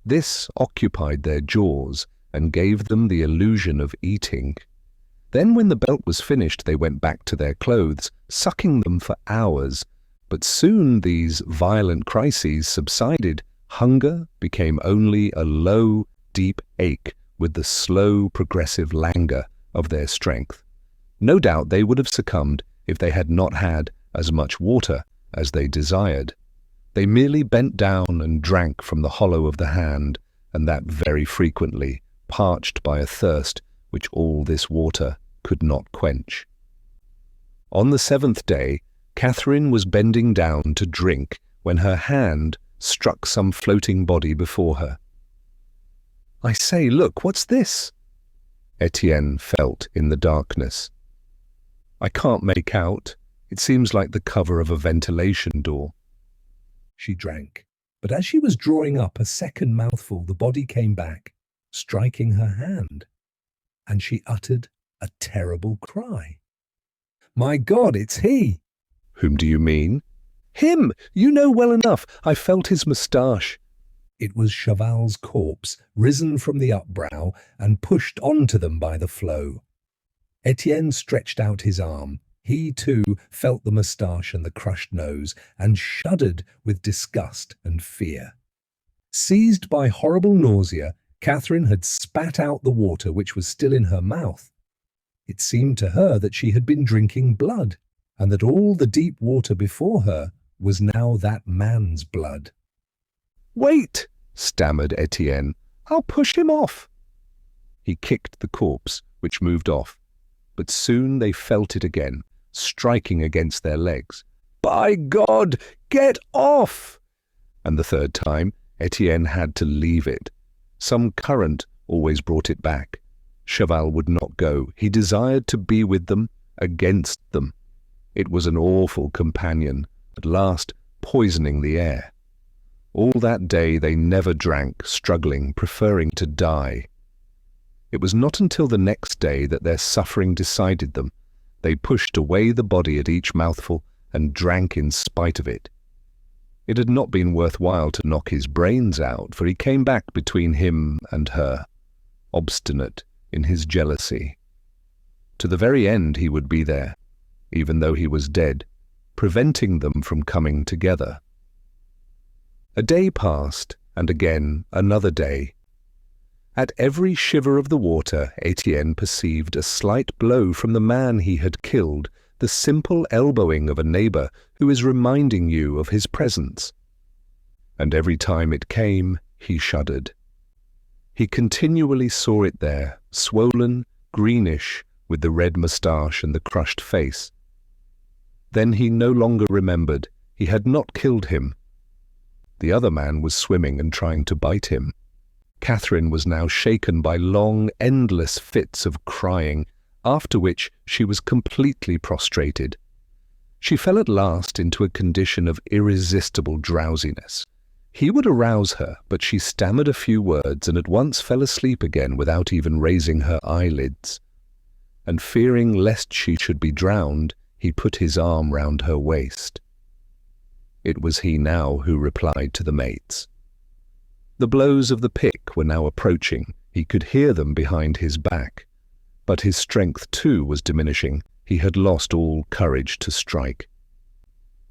This occupied their jaws, and gave them the illusion of eating. Then when the belt was finished, they went back to their clothes, sucking them for hours. But soon these violent crises subsided. Hunger became only a low, deep ache with the slow, progressive languor of their strength. No doubt they would have succumbed if they had not had as much water as they desired. They merely bent down and drank from the hollow of the hand, and that very frequently, parched by a thirst which all this water could not quench. On the 7th day, Catherine was bending down to drink when her hand struck some floating body before her. "I say, look, what's this?" Étienne felt in the darkness. "I can't make out. It seems like the cover of a ventilation door." She drank, but as she was drawing up a second mouthful, the body came back, striking her hand, and she uttered a terrible cry. "My God, it's he!" "Whom do you mean?" "Him! You know well enough. I felt his moustache." It was Chaval's corpse, risen from the upbrow and pushed onto them by the flow. Étienne stretched out his arm. He, too, felt the moustache and the crushed nose, and shuddered with disgust and fear. Seized by horrible nausea, Catherine had spat out the water which was still in her mouth. It seemed to her that she had been drinking blood, and that all the deep water before her was now that man's blood. "Wait!" stammered Étienne. "I'll push him off." He kicked the corpse, which moved off, but soon they felt it again, striking against their legs. "By God, get off!" And the third time, Étienne had to leave it. Some current always brought it back. Chaval would not go. He desired to be with them, against them. It was an awful companion, at last poisoning the air. All that day they never drank, struggling, preferring to die. It was not until the next day that their suffering decided them. They pushed away the body at each mouthful and drank in spite of it. It had not been worthwhile to knock his brains out, for he came back between him and her, obstinate in his jealousy. To the very end he would be there, even though he was dead, preventing them from coming together. A day passed, and again another day. At every shiver of the water, Étienne perceived a slight blow from the man he had killed, the simple elbowing of a neighbour who is reminding you of his presence. And every time it came, he shuddered. He continually saw it there, swollen, greenish, with the red moustache and the crushed face. Then he no longer remembered. He had not killed him. The other man was swimming and trying to bite him. Catherine was now shaken by long, endless fits of crying, after which she was completely prostrated. She fell at last into a condition of irresistible drowsiness. He would arouse her, but she stammered a few words and at once fell asleep again without even raising her eyelids. And fearing lest she should be drowned, he put his arm round her waist. It was he now who replied to the mates. The blows of the pick were now approaching. He could hear them behind his back. But his strength too was diminishing. He had lost all courage to strike.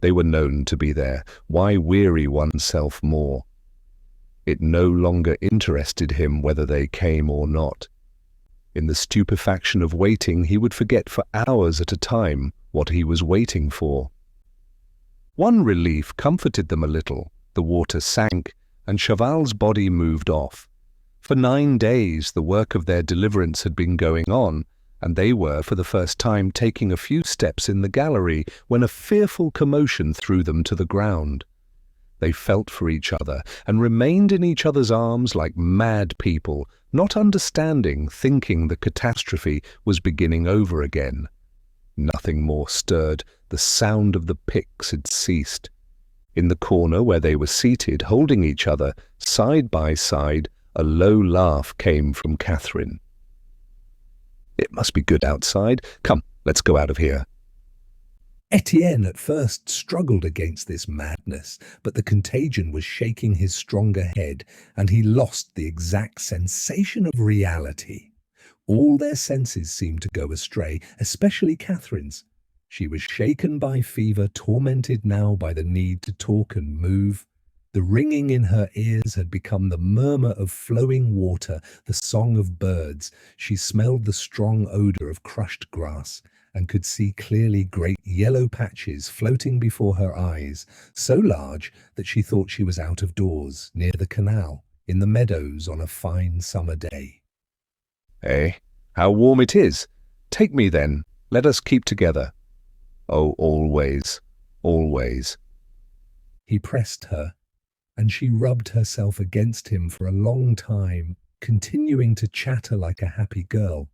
They were known to be there. Why weary oneself more? It no longer interested him whether they came or not. In the stupefaction of waiting, he would forget for hours at a time what he was waiting for. One relief comforted them a little. The water sank, and Chaval's body moved off. For 9 days the work of their deliverance had been going on, and they were for the first time taking a few steps in the gallery when a fearful commotion threw them to the ground. They felt for each other and remained in each other's arms like mad people, not understanding, thinking the catastrophe was beginning over again. Nothing more stirred. The sound of the picks had ceased. In the corner where they were seated, holding each other, side by side, a low laugh came from Catherine. "It must be good outside. Come, let's go out of here." Étienne at first struggled against this madness, but the contagion was shaking his stronger head, and he lost the exact sensation of reality. All their senses seemed to go astray, especially Catherine's. She was shaken by fever, tormented now by the need to talk and move. The ringing in her ears had become the murmur of flowing water, the song of birds. She smelled the strong odor of crushed grass and could see clearly great yellow patches floating before her eyes, so large that she thought she was out of doors, near the canal, in the meadows on a fine summer day. "Eh? How warm it is! Take me then. Let us keep together." "Oh, always, always." He pressed her, and she rubbed herself against him for a long time, continuing to chatter like a happy girl.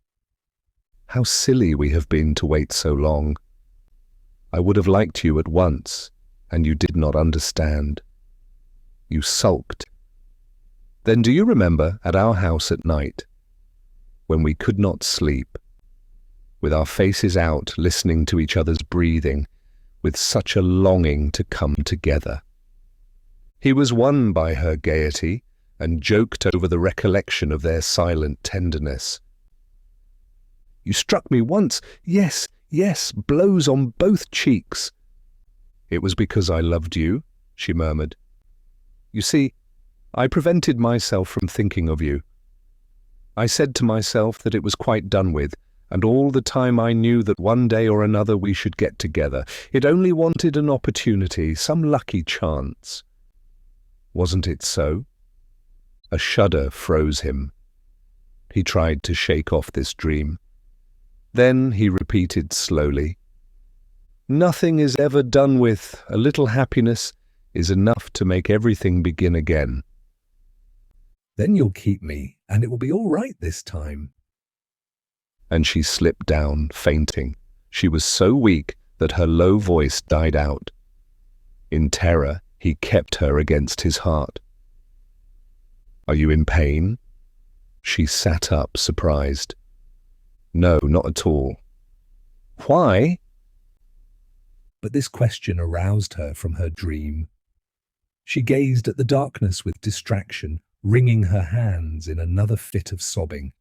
"How silly we have been to wait so long. I would have liked you at once, and you did not understand. You sulked. Then do you remember at our house at night, when we could not sleep, with our faces out, listening to each other's breathing, with such a longing to come together?" He was won by her gaiety and joked over the recollection of their silent tenderness. "You struck me once. Yes, yes, blows on both cheeks." "It was because I loved you," she murmured. "You see, I prevented myself from thinking of you. I said to myself that it was quite done with, and all the time I knew that one day or another we should get together. It only wanted an opportunity, some lucky chance. Wasn't it so?" A shudder froze him. He tried to shake off this dream. Then he repeated slowly, "Nothing is ever done with. A little happiness is enough to make everything begin again." "Then you'll keep me, and it will be all right this time." And she slipped down, fainting. She was so weak that her low voice died out. In terror, he kept her against his heart. "Are you in pain?" She sat up, surprised. "No, not at all." "Why?" But this question aroused her from her dream. She gazed at the darkness with distraction, wringing her hands in another fit of sobbing.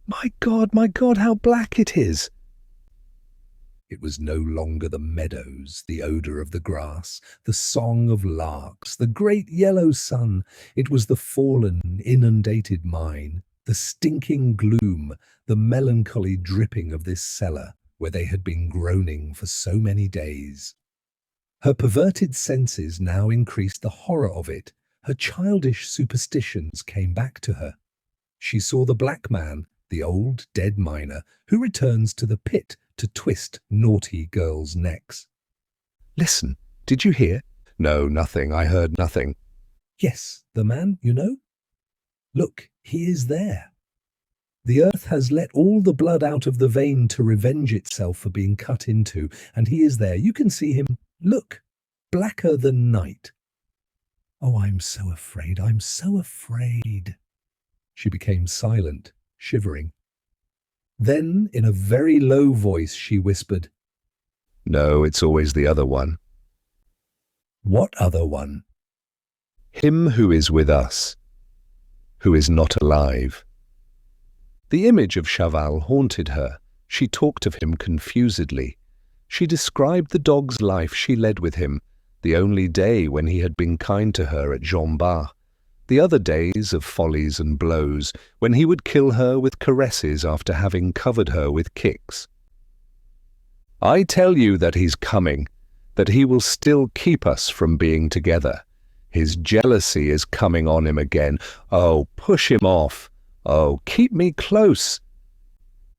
My God, how black it is!" It was no longer the meadows, the odour of the grass, the song of larks, the great yellow sun. It was the fallen, inundated mine, the stinking gloom, the melancholy dripping of this cellar where they had been groaning for so many days. Her perverted senses now increased the horror of it. Her childish superstitions came back to her. She saw the black man, the old dead miner, who returns to the pit to twist naughty girls' necks. "Listen, did you hear?" "No, nothing. I heard nothing." "Yes, the man, you know?" Look, he is there. The earth has let all the blood out of the vein to revenge itself for being cut into, and he is there. You can see him. Look, blacker than night. Oh, I'm so afraid. I'm so afraid. She became silent, shivering. Then, in a very low voice, she whispered, No, it's always the other one. What other one? Him who is with us, who is not alive. The image of Chaval haunted her. She talked of him confusedly. She described the dog's life she led with him, the only day when he had been kind to her at Jean Bart, the other days of follies and blows, when he would kill her with caresses after having covered her with kicks. I tell you that he's coming, that he will still keep us from being together. His jealousy is coming on him again. Oh, push him off. Oh, keep me close.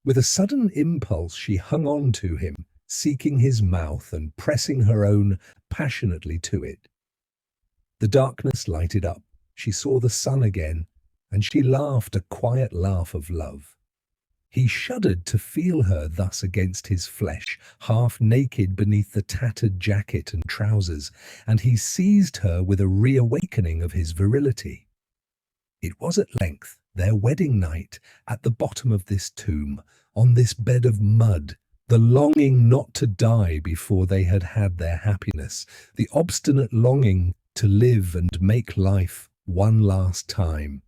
With a sudden impulse, she hung on to him, seeking his mouth and pressing her own passionately to it. The darkness lighted up. She saw the sun again, and she laughed a quiet laugh of love. He shuddered to feel her thus against his flesh, half naked beneath the tattered jacket and trousers, and he seized her with a reawakening of his virility. It was at length their wedding night, at the bottom of this tomb, on this bed of mud, the longing not to die before they had had their happiness, the obstinate longing to live and make life one last time.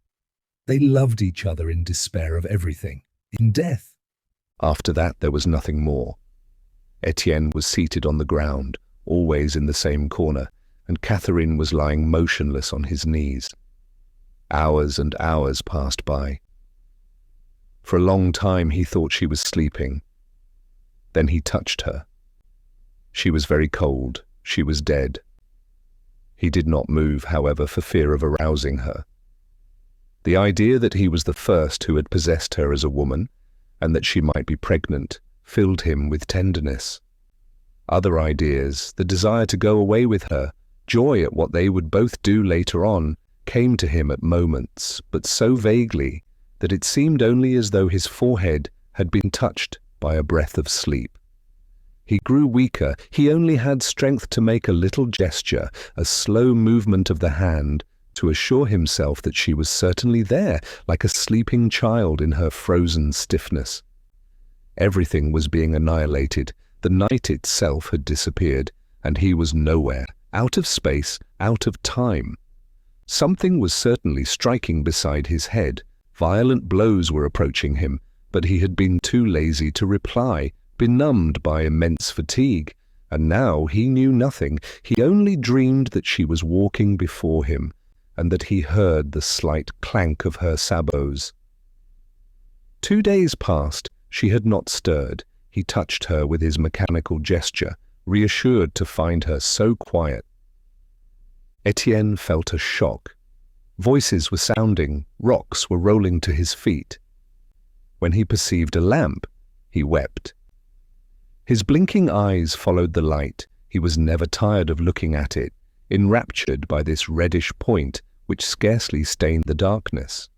They loved each other in despair of everything, in death. After that there was nothing more. Étienne was seated on the ground, always in the same corner, and Catherine was lying motionless on his knees. Hours and hours passed by. For a long time he thought she was sleeping. Then he touched her. She was very cold. She was dead. He did not move, however, for fear of arousing her. The idea that he was the first who had possessed her as a woman, and that she might be pregnant, filled him with tenderness. Other ideas, the desire to go away with her, joy at what they would both do later on, came to him at moments, but so vaguely that it seemed only as though his forehead had been touched by a breath of sleep. He grew weaker. He only had strength to make a little gesture, a slow movement of the hand, to assure himself that she was certainly there, like a sleeping child in her frozen stiffness. Everything was being annihilated. The night itself had disappeared, and he was nowhere, out of space, out of time. Something was certainly striking beside his head. Violent blows were approaching him, but he had been too lazy to reply, benumbed by immense fatigue, and now he knew nothing. He only dreamed that she was walking before him, and that he heard the slight clank of her sabots. 2 days passed. She had not stirred. He touched her with his mechanical gesture, reassured to find her so quiet. Étienne felt a shock. Voices were sounding, rocks were rolling to his feet. When he perceived a lamp, he wept. His blinking eyes followed the light. He was never tired of looking at it, enraptured by this reddish point which scarcely stained the darkness.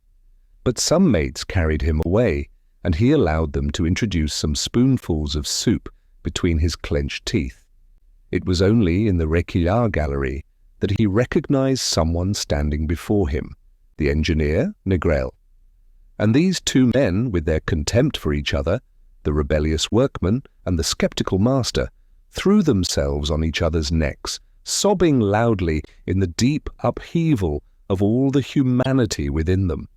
But some mates carried him away, and he allowed them to introduce some spoonfuls of soup between his clenched teeth. It was only in the Réquillart gallery that he recognized someone standing before him, the engineer, Négrel. And these two men, with their contempt for each other, the rebellious workman and the sceptical master, threw themselves on each other's necks, sobbing loudly in the deep upheaval of all the humanity within them.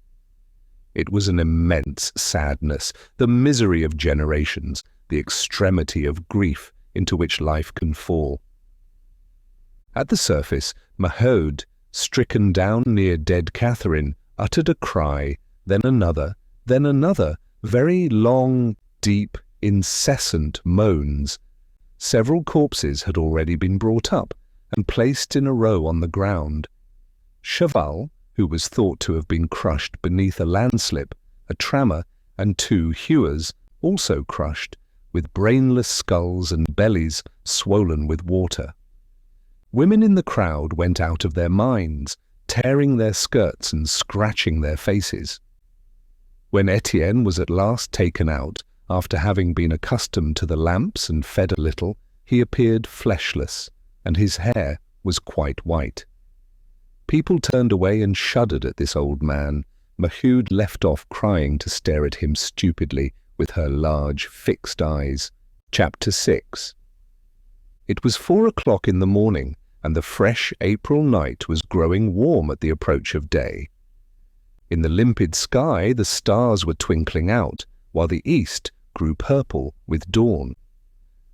It was an immense sadness, the misery of generations, the extremity of grief into which life can fall. At the surface, Maheu, stricken down near dead Catherine, uttered a cry, then another, very long, deep, incessant moans. Several corpses had already been brought up and placed in a row on the ground. Chaval, who was thought to have been crushed beneath a landslip, a trammer, and 2 hewers, also crushed, with brainless skulls and bellies swollen with water. Women in the crowd went out of their minds. tearing their skirts and scratching their faces. When Étienne was at last taken out, after having been accustomed to the lamps and fed a little, he appeared fleshless, and his hair was quite white. People turned away and shuddered at this old man. Maheu left off crying to stare at him stupidly with her large, fixed eyes. Chapter 6. It was 4 o'clock in the morning, and the fresh April night was growing warm at the approach of day. In the limpid sky the stars were twinkling out, while the east grew purple with dawn.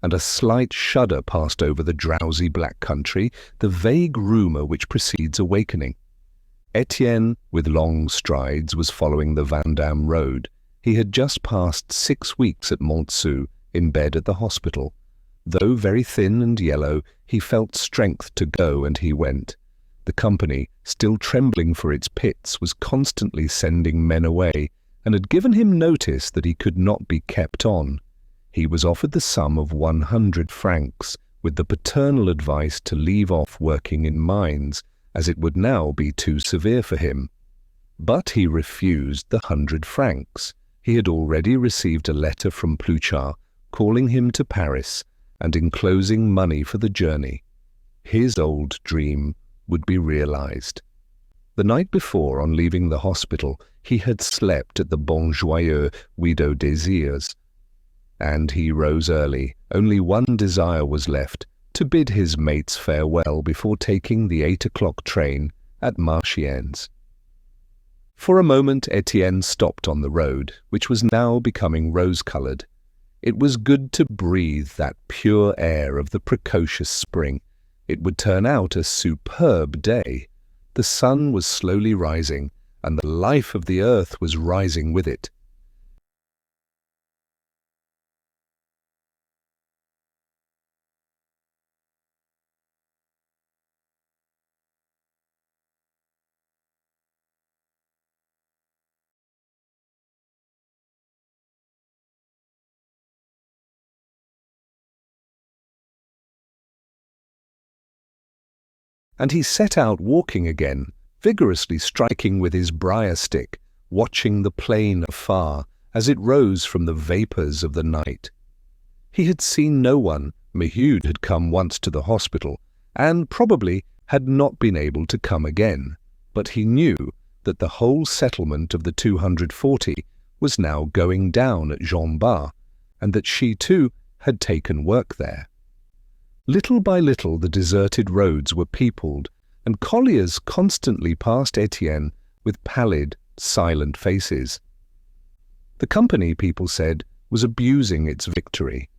And a slight shudder passed over the drowsy black country, the vague rumour which precedes awakening. Étienne, with long strides, was following the Vandame road. He had just passed 6 weeks at Montsou, in bed at the hospital. Though very thin and yellow, he felt strength to go, and he went. The company, still trembling for its pits, was constantly sending men away, and had given him notice that he could not be kept on. He was offered the sum of 100 francs, with the paternal advice to leave off working in mines, as it would now be too severe for him. But he refused the 100 francs. He had already received a letter from Pluchart, calling him to Paris, and enclosing money for the journey. His old dream would be realized. The night before, on leaving the hospital, he had slept at the Bon Joyeux Widow Désir's, and he rose early. Only one desire was left, to bid his mates farewell before taking the 8 o'clock train at Marchiennes. For a moment Étienne stopped on the road, which was now becoming rose-coloured. It was good to breathe that pure air of the precocious spring. It would turn out a superb day. The sun was slowly rising, and the life of the earth was rising with it. And he set out walking again, vigorously striking with his briar stick, watching the plain afar as it rose from the vapours of the night. He had seen no one. Maheu had come once to the hospital, and probably had not been able to come again, but he knew that the whole settlement of the 240 was now going down at Jean Bart, and that she too had taken work there. Little by little the deserted roads were peopled, and colliers constantly passed Étienne with pallid, silent faces. The company, people said, was abusing its victory.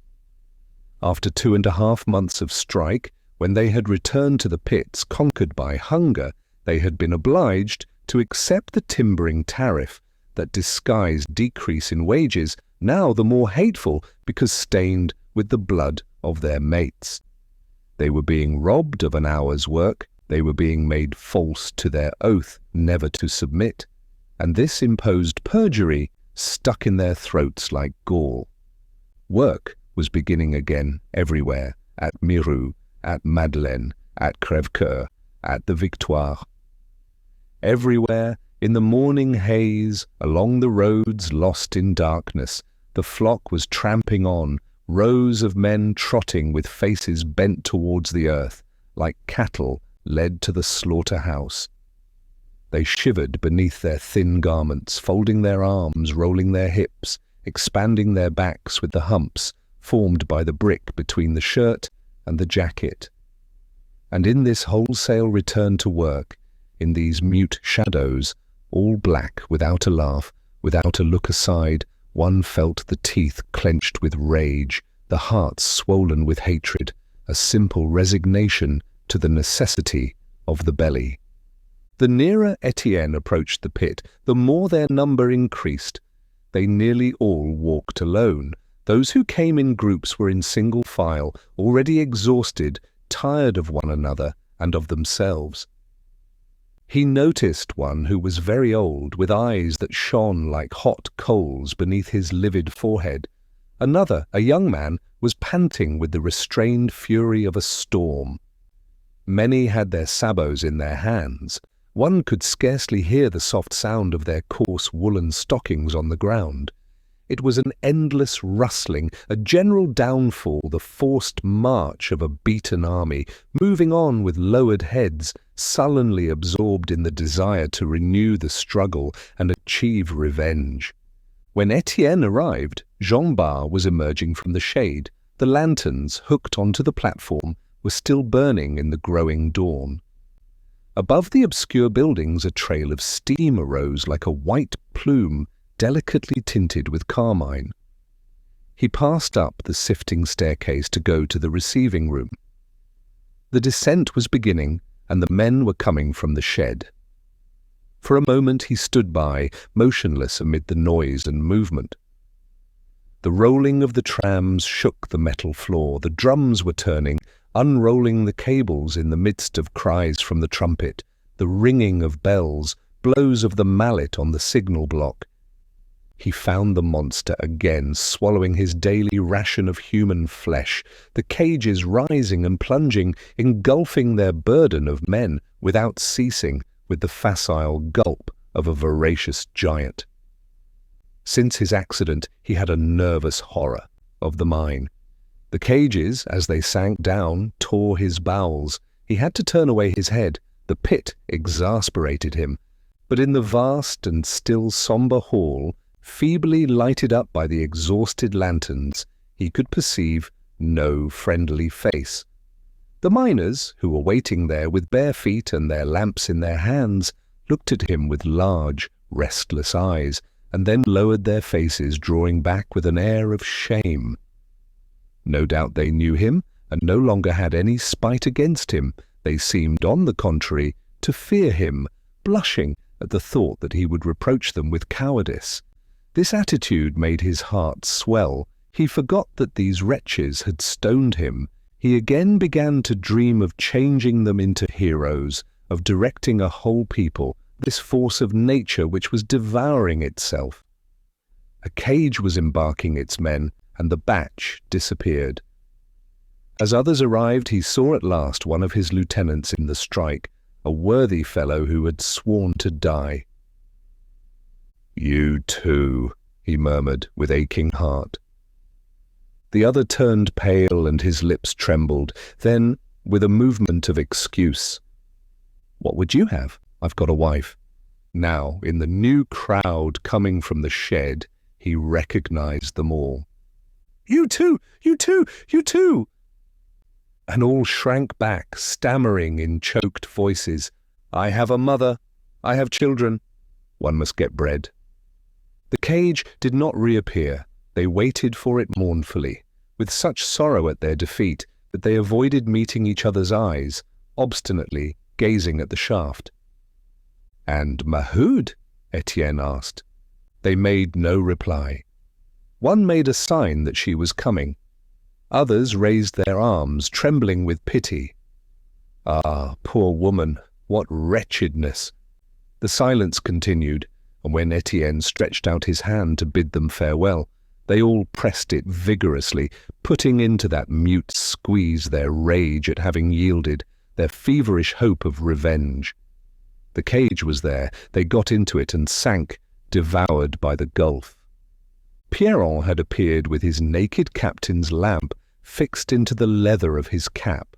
After 2.5 months of strike, when they had returned to the pits conquered by hunger, they had been obliged to accept the timbering tariff, that disguised decrease in wages, now the more hateful because stained with the blood of their mates. They were being robbed of an hour's work, they were being made false to their oath never to submit, and this imposed perjury stuck in their throats like gall. Work was beginning again everywhere, at Mirou, at Madeleine, at Crèvecoeur, at the Victoire. Everywhere, in the morning haze, along the roads lost in darkness, the flock was tramping on, rows of men trotting with faces bent towards the earth, like cattle led to the slaughter-house. They shivered beneath their thin garments, folding their arms, rolling their hips, expanding their backs with the humps formed by the brick between the shirt and the jacket. And in this wholesale return to work, in these mute shadows, all black, without a laugh, without a look aside, one felt the teeth clenched with rage, the heart swollen with hatred, a simple resignation to the necessity of the belly. The nearer Étienne approached the pit, the more their number increased. They nearly all walked alone. Those who came in groups were in single file, already exhausted, tired of one another and of themselves. He noticed one who was very old, with eyes that shone like hot coals beneath his livid forehead. Another, a young man, was panting with the restrained fury of a storm. Many had their sabots in their hands. One could scarcely hear the soft sound of their coarse woolen stockings on the ground. It was an endless rustling, a general downfall, the forced march of a beaten army, moving on with lowered heads, sullenly absorbed in the desire to renew the struggle and achieve revenge. When Étienne arrived, Jean Bart was emerging from the shade. The lanterns, hooked onto the platform, were still burning in the growing dawn. Above the obscure buildings, a trail of steam arose like a white plume, delicately tinted with carmine. He passed up the sifting staircase to go to the receiving room. The descent was beginning, and the men were coming from the shed. For a moment he stood by, motionless amid the noise and movement. The rolling of the trams shook the metal floor. The drums were turning, unrolling the cables in the midst of cries from the trumpet, the ringing of bells, blows of the mallet on the signal block. He found the monster again, swallowing his daily ration of human flesh, the cages rising and plunging, engulfing their burden of men without ceasing, with the facile gulp of a voracious giant. Since his accident, he had a nervous horror of the mine. The cages, as they sank down, tore his bowels. He had to turn away his head. The pit exasperated him. But in the vast and still sombre hall, feebly lighted up by the exhausted lanterns, he could perceive no friendly face. The miners, who were waiting there with bare feet and their lamps in their hands, looked at him with large, restless eyes, and then lowered their faces, drawing back with an air of shame. No doubt they knew him, and no longer had any spite against him. They seemed, on the contrary, to fear him, blushing at the thought that he would reproach them with cowardice. This attitude made his heart swell. He forgot that these wretches had stoned him. He again began to dream of changing them into heroes, of directing a whole people, this force of nature which was devouring itself. A cage was embarking its men, and the batch disappeared. As others arrived, he saw at last one of his lieutenants in the strike, a worthy fellow who had sworn to die. "You too," he murmured with aching heart. The other turned pale and his lips trembled. Then, with a movement of excuse, "What would you have? I've got a wife." Now, in the new crowd coming from the shed, he recognized them all. "You too! You too! You too!" And all shrank back, stammering in choked voices. "I have a mother. I have children. One must get bread." The cage did not reappear. They waited for it mournfully, with such sorrow at their defeat that they avoided meeting each other's eyes, obstinately gazing at the shaft. "And Maheu?" Étienne asked. They made no reply. One made a sign that she was coming. Others raised their arms, trembling with pity. Ah, poor woman, what wretchedness! The silence continued, and when Étienne stretched out his hand to bid them farewell, they all pressed it vigorously, putting into that mute squeeze their rage at having yielded, their feverish hope of revenge. The cage was there. They got into it and sank, devoured by the gulf. Pierron had appeared with his naked captain's lamp fixed into the leather of his cap.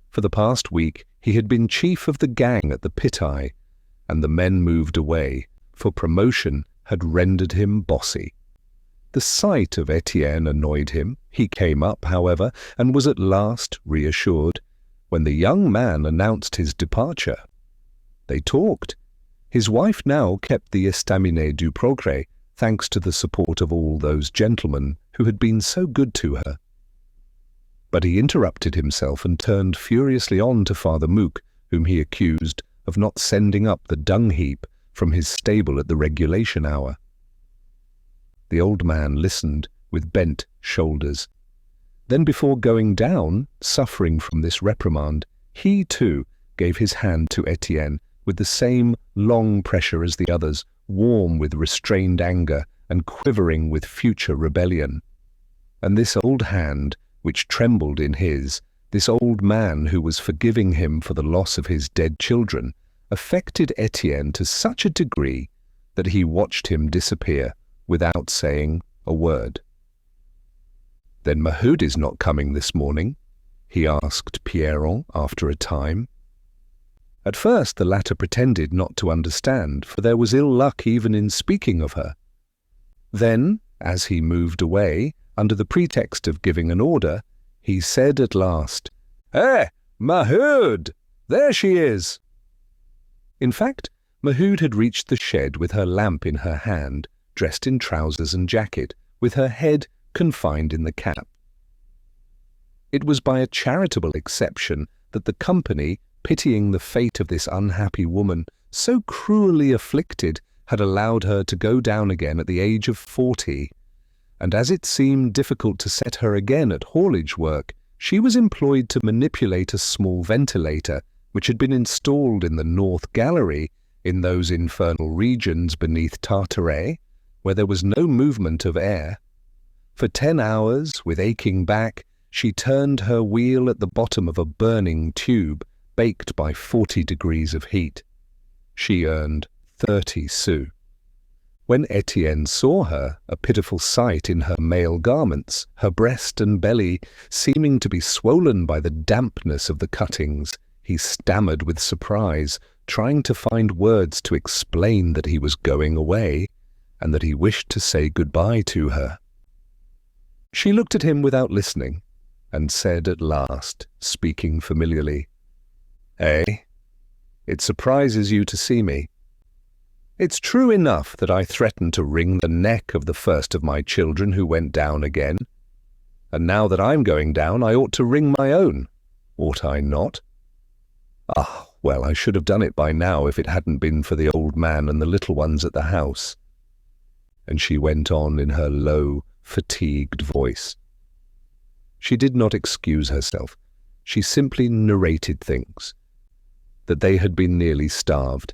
For the past week he had been chief of the gang at the pit-eye, and the men moved away, for promotion had rendered him bossy. The sight of Étienne annoyed him. He came up, however, and was at last reassured, when the young man announced his departure. They talked. His wife now kept the estaminet du progrès, thanks to the support of all those gentlemen who had been so good to her. But he interrupted himself and turned furiously on to Father Mouque, whom he accused of not sending up the dung-heap from his stable at the regulation hour. The old man listened with bent shoulders. Then, before going down, suffering from this reprimand, he too gave his hand to Étienne with the same long pressure as the others, warm with restrained anger and quivering with future rebellion. And this old hand, which trembled in his, this old man who was forgiving him for the loss of his dead children, affected Étienne to such a degree that he watched him disappear without saying a word. "Then Maheu is not coming this morning?" he asked Pierron after a time. At first the latter pretended not to understand, for there was ill luck even in speaking of her. Then, as he moved away, under the pretext of giving an order, he said at last, "Eh, Maheu! There she is!" In fact, Maheu had reached the shed with her lamp in her hand, dressed in trousers and jacket, with her head confined in the cap. It was by a charitable exception that the company, pitying the fate of this unhappy woman, so cruelly afflicted, had allowed her to go down again at the age of 40, and as it seemed difficult to set her again at haulage work, she was employed to manipulate a small ventilator which had been installed in the north gallery in those infernal regions beneath Tartaret, where there was no movement of air. For 10 hours, with aching back, she turned her wheel at the bottom of a burning tube, baked by 40 degrees of heat. She earned 30 sous. When Étienne saw her, a pitiful sight in her male garments, her breast and belly seeming to be swollen by the dampness of the cuttings, he stammered with surprise, trying to find words to explain that he was going away, and that he wished to say goodbye to her. She looked at him without listening, and said at last, speaking familiarly, "Eh? It surprises you to see me. It's true enough that I threatened to wring the neck of the first of my children who went down again, and now that I'm going down I ought to wring my own, ought I not? Ah, well, I should have done it by now if it hadn't been for the old man and the little ones at the house." And she went on in her low, fatigued voice. She did not excuse herself. She simply narrated things, that they had been nearly starved,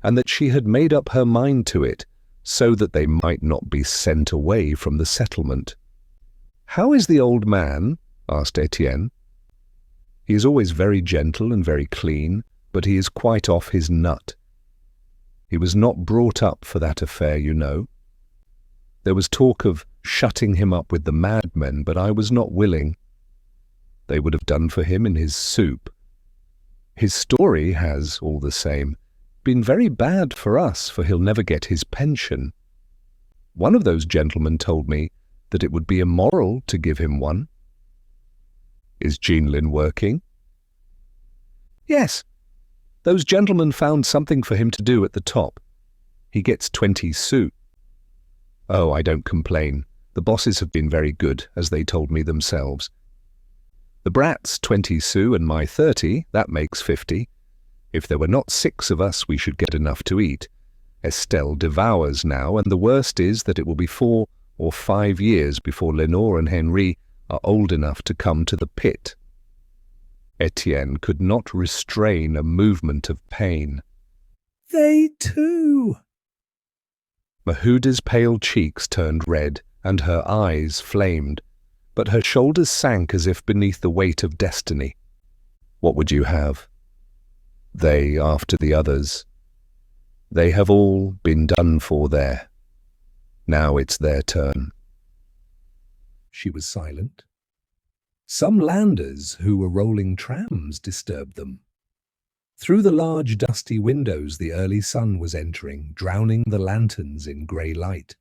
and that she had made up her mind to it so that they might not be sent away from the settlement. "How is the old man?" asked Étienne. "He is always very gentle and very clean, but he is quite off his nut. He was not brought up for that affair, you know. There was talk of shutting him up with the madmen, but I was not willing. They would have done for him in his soup. His story has, all the same, been very bad for us, for he'll never get his pension. One of those gentlemen told me that it would be immoral to give him one." "Is Jeanlin working?" "Yes. Those gentlemen found something for him to do at the top. He gets 20 sous. Oh, I don't complain. The bosses have been very good, as they told me themselves. The brat's 20 sous and my 30, that makes 50. If there were not 6 of us, we should get enough to eat. Estelle devours now, and the worst is that it will be 4 or 5 years before Lenore and Henri are old enough to come to the pit." Étienne could not restrain a movement of pain. "They too!" Maheude's pale cheeks turned red, and her eyes flamed, but her shoulders sank as if beneath the weight of destiny. "What would you have?" "They after the others. They have all been done for there. Now it's their turn." She was silent. Some landers who were rolling trams disturbed them. Through the large dusty windows the early sun was entering, drowning the lanterns in grey light.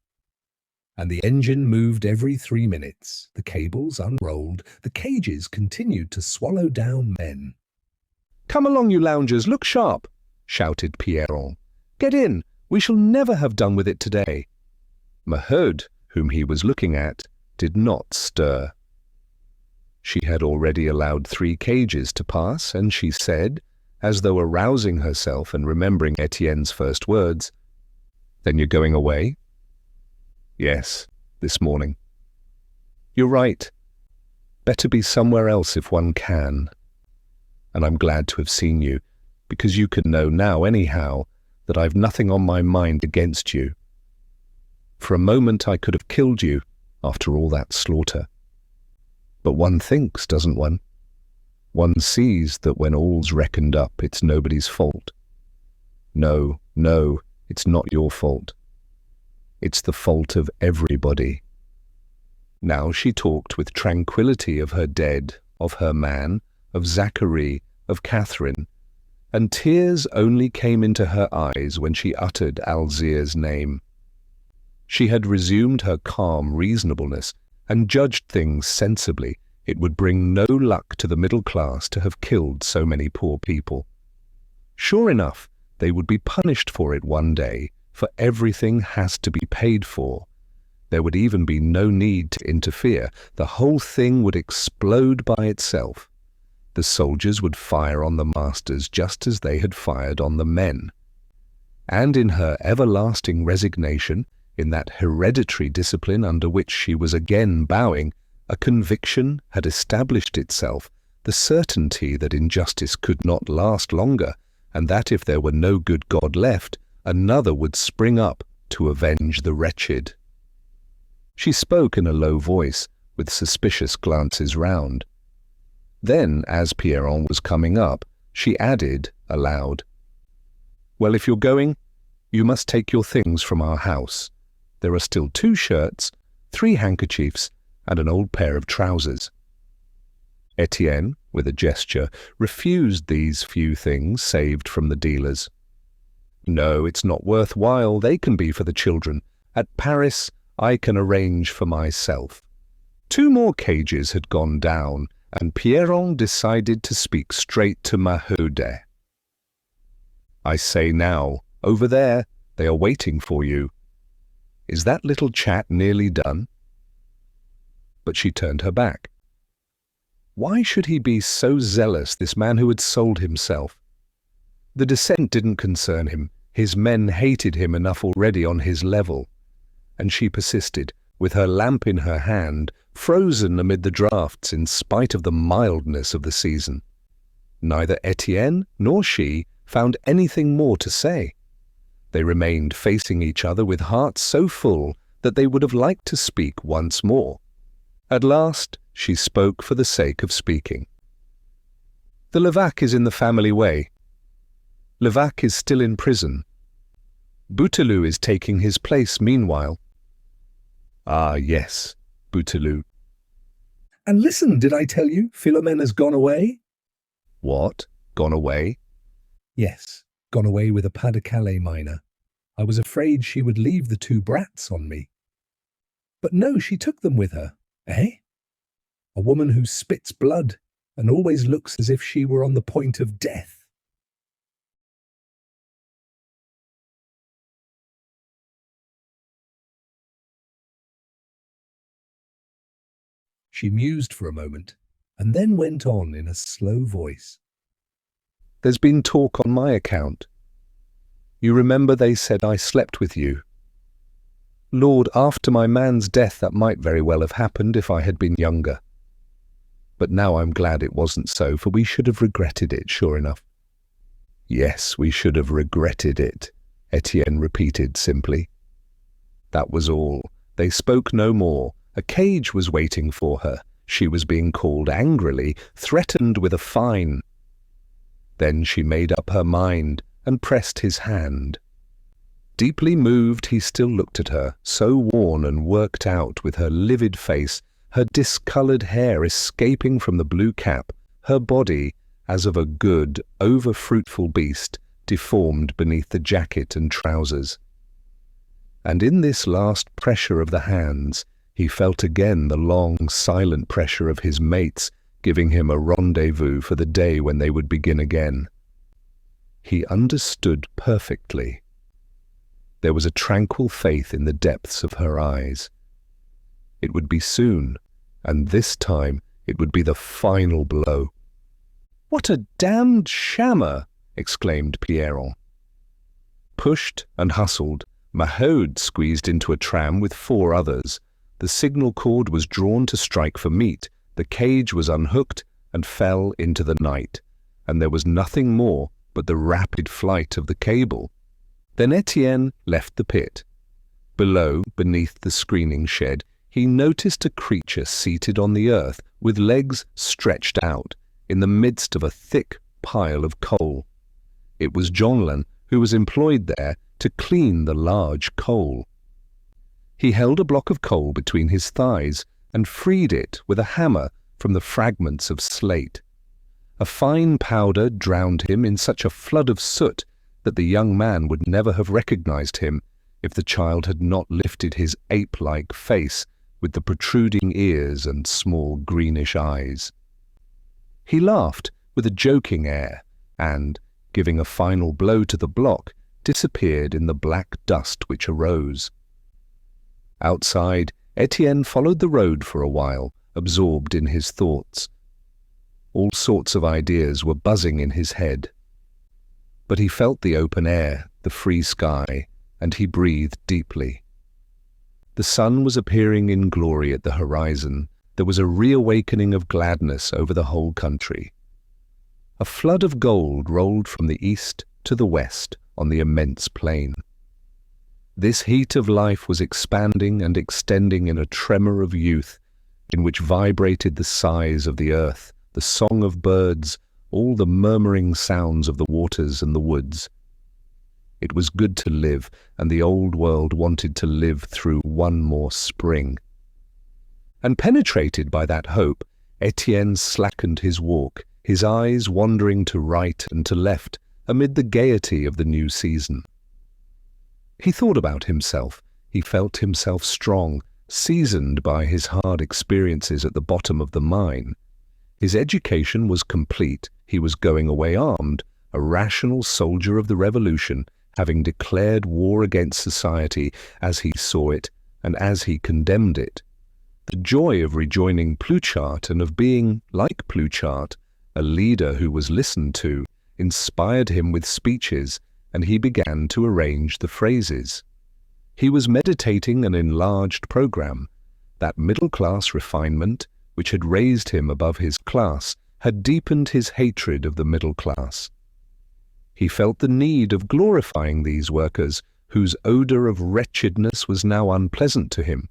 And the engine moved every 3 minutes, the cables unrolled, the cages continued to swallow down men. "Come along, you loungers, look sharp!" shouted Pierron. "Get in, we shall never have done with it today." Maheu, whom he was looking at, did not stir. She had already allowed 3 cages to pass, and she said, as though arousing herself and remembering Étienne's first words, "Then you're going away?" "Yes, this morning." "You're right. Better be somewhere else if one can. And I'm glad to have seen you, because you can know now anyhow that I've nothing on my mind against you. For a moment I could have killed you after all that slaughter. But one thinks, doesn't one? One sees that when all's reckoned up, it's nobody's fault. No, no, it's not your fault. It's the fault of everybody. Now she talked with tranquillity of her dead, of her man, of Zachary, of Catherine, and tears only came into her eyes when she uttered Alzir's name. She had resumed her calm reasonableness and judged things sensibly. It would bring no luck to the middle class to have killed so many poor people. Sure enough, they would be punished for it one day, for everything has to be paid for. There would even be no need to interfere. The whole thing would explode by itself. The soldiers would fire on the masters just as they had fired on the men. And in her everlasting resignation, in that hereditary discipline under which she was again bowing, a conviction had established itself, the certainty that injustice could not last longer, and that if there were no good God left, another would spring up to avenge the wretched. She spoke in a low voice, with suspicious glances round. Then, as Pierron was coming up, she added, aloud, "Well, if you're going, you must take your things from our house. There are still 2 shirts, 3 handkerchiefs, and an old pair of trousers." Étienne, with a gesture, refused these few things saved from the dealers. "No, it's not worth while. They can be for the children. At Paris, I can arrange for myself." 2 more cages had gone down, and Pierron decided to speak straight to Maheu. "I say now, over there, they are waiting for you. Is that little chat nearly done?" But she turned her back. Why should he be so zealous, this man who had sold himself? The descent didn't concern him. His men hated him enough already on his level. And she persisted, with her lamp in her hand, frozen amid the draughts in spite of the mildness of the season. Neither Étienne nor she found anything more to say. They remained facing each other with hearts so full that they would have liked to speak once more. At last she spoke for the sake of speaking. "The Levaque is in the family way. Levaque is still in prison. Bouteloup is taking his place meanwhile." "Ah, yes, Bouteloup." And listen, did I tell you, Philomène has gone away? "What? Gone away?" Yes, gone away with a Pas-de-Calais miner. I was afraid she would leave the 2 brats on me. But no, she took them with her. Eh? A woman who spits blood and always looks as if she were on the point of death. She mused for a moment, and then went on in a slow voice. "There's been talk on my account. You remember they said I slept with you. Lord, after my man's death that might very well have happened if I had been younger. But now I'm glad it wasn't so, for we should have regretted it, sure enough." "Yes, we should have regretted it," Étienne repeated simply. That was all. They spoke no more. A cage was waiting for her. She was being called angrily, threatened with a fine. Then she made up her mind and pressed his hand. Deeply moved, he still looked at her, so worn and worked out, with her livid face, her discoloured hair escaping from the blue cap, her body, as of a good, over-fruitful beast, deformed beneath the jacket and trousers. And in this last pressure of the hands, he felt again the long, silent pressure of his mates, giving him a rendezvous for the day when they would begin again. He understood perfectly. There was a tranquil faith in the depths of her eyes. It would be soon, and this time it would be the final blow. "What a damned shammer!" exclaimed Pierron. Pushed and hustled, Maheu squeezed into a tram with 4 others. The signal cord was drawn to strike for meat, the cage was unhooked and fell into the night, and there was nothing more but the rapid flight of the cable. Then Étienne left the pit. Below, beneath the screening shed, he noticed a creature seated on the earth, with legs stretched out, in the midst of a thick pile of coal. It was Jeanlin, who was employed there to clean the large coal. He held a block of coal between his thighs and freed it with a hammer from the fragments of slate. A fine powder drowned him in such a flood of soot that the young man would never have recognized him if the child had not lifted his ape-like face with the protruding ears and small greenish eyes. He laughed with a joking air and, giving a final blow to the block, disappeared in the black dust which arose. Outside, Étienne followed the road for a while, absorbed in his thoughts. All sorts of ideas were buzzing in his head. But he felt the open air, the free sky, and he breathed deeply. The sun was appearing in glory at the horizon. There was a reawakening of gladness over the whole country. A flood of gold rolled from the east to the west on the immense plain. This heat of life was expanding and extending in a tremor of youth, in which vibrated the sighs of the earth, the song of birds, all the murmuring sounds of the waters and the woods. It was good to live, and the old world wanted to live through one more spring. And penetrated by that hope, Étienne slackened his walk, his eyes wandering to right and to left amid the gaiety of the new season. He thought about himself. He felt himself strong, seasoned by his hard experiences at the bottom of the mine. His education was complete. He was going away armed, a rational soldier of the revolution, having declared war against society as he saw it and as he condemned it. The joy of rejoining Pluchart and of being, like Pluchart, a leader who was listened to, inspired him with speeches, and he began to arrange the phrases. He was meditating an enlarged program. That middle-class refinement, which had raised him above his class, had deepened his hatred of the middle class. He felt the need of glorifying these workers, whose odor of wretchedness was now unpleasant to him.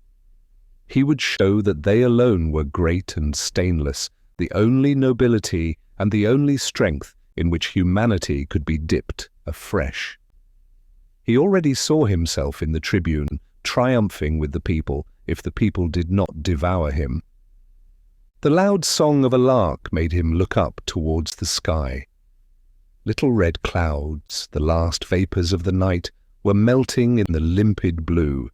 He would show that they alone were great and stainless, the only nobility and the only strength in which humanity could be dipped afresh. He already saw himself in the tribune, triumphing with the people if the people did not devour him. The loud song of a lark made him look up towards the sky. Little red clouds, the last vapours of the night, were melting in the limpid blue,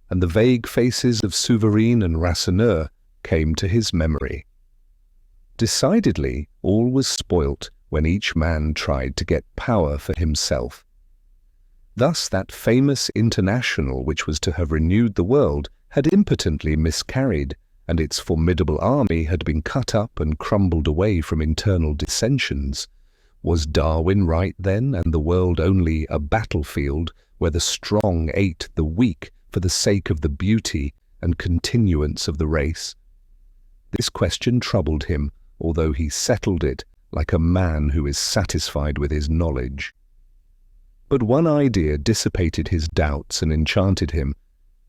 and the vague faces of Souvarine and Rasseneur came to his memory. Decidedly, all was spoilt when each man tried to get power for himself. Thus that famous international which was to have renewed the world had impotently miscarried, and its formidable army had been cut up and crumbled away from internal dissensions. Was Darwin right then, and the world only a battlefield where the strong ate the weak for the sake of the beauty and continuance of the race? This question troubled him, although he settled it like a man who is satisfied with his knowledge. But one idea dissipated his doubts and enchanted him,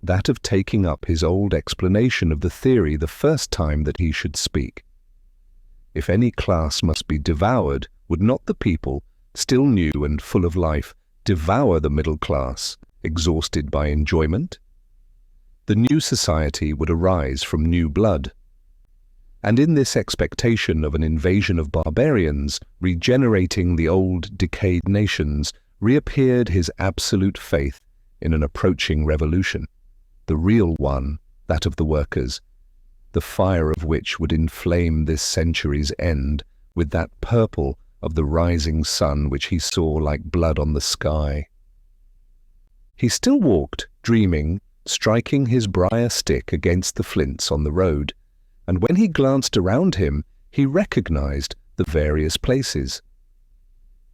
that of taking up his old explanation of the theory the first time that he should speak. If any class must be devoured, would not the people, still new and full of life, devour the middle class, exhausted by enjoyment? The new society would arise from new blood. And in this expectation of an invasion of barbarians, regenerating the old decayed nations, reappeared his absolute faith in an approaching revolution, the real one, that of the workers, the fire of which would inflame this century's end with that purple of the rising sun which he saw like blood on the sky. He still walked, dreaming, striking his briar stick against the flints on the road, and when he glanced around him, he recognized the various places.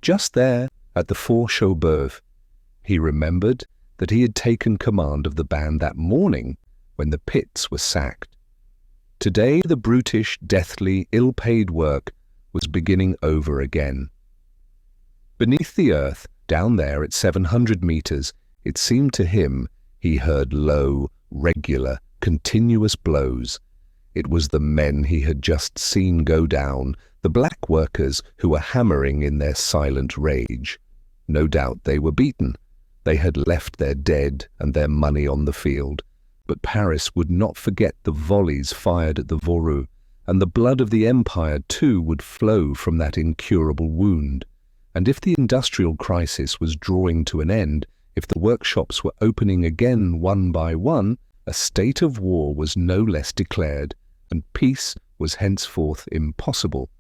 Just there, at the Four Chauboeuf, he remembered that he had taken command of the band that morning when the pits were sacked. Today the brutish, deathly, ill-paid work was beginning over again. Beneath the earth, down there at 700 meters, it seemed to him he heard low, regular, continuous blows. It was the men he had just seen go down, the black workers who were hammering in their silent rage. No doubt they were beaten. They had left their dead and their money on the field. But Paris would not forget the volleys fired at the Voreux, and the blood of the empire too would flow from that incurable wound. And if the industrial crisis was drawing to an end, if the workshops were opening again one by one, a state of war was no less declared, and peace was henceforth impossible.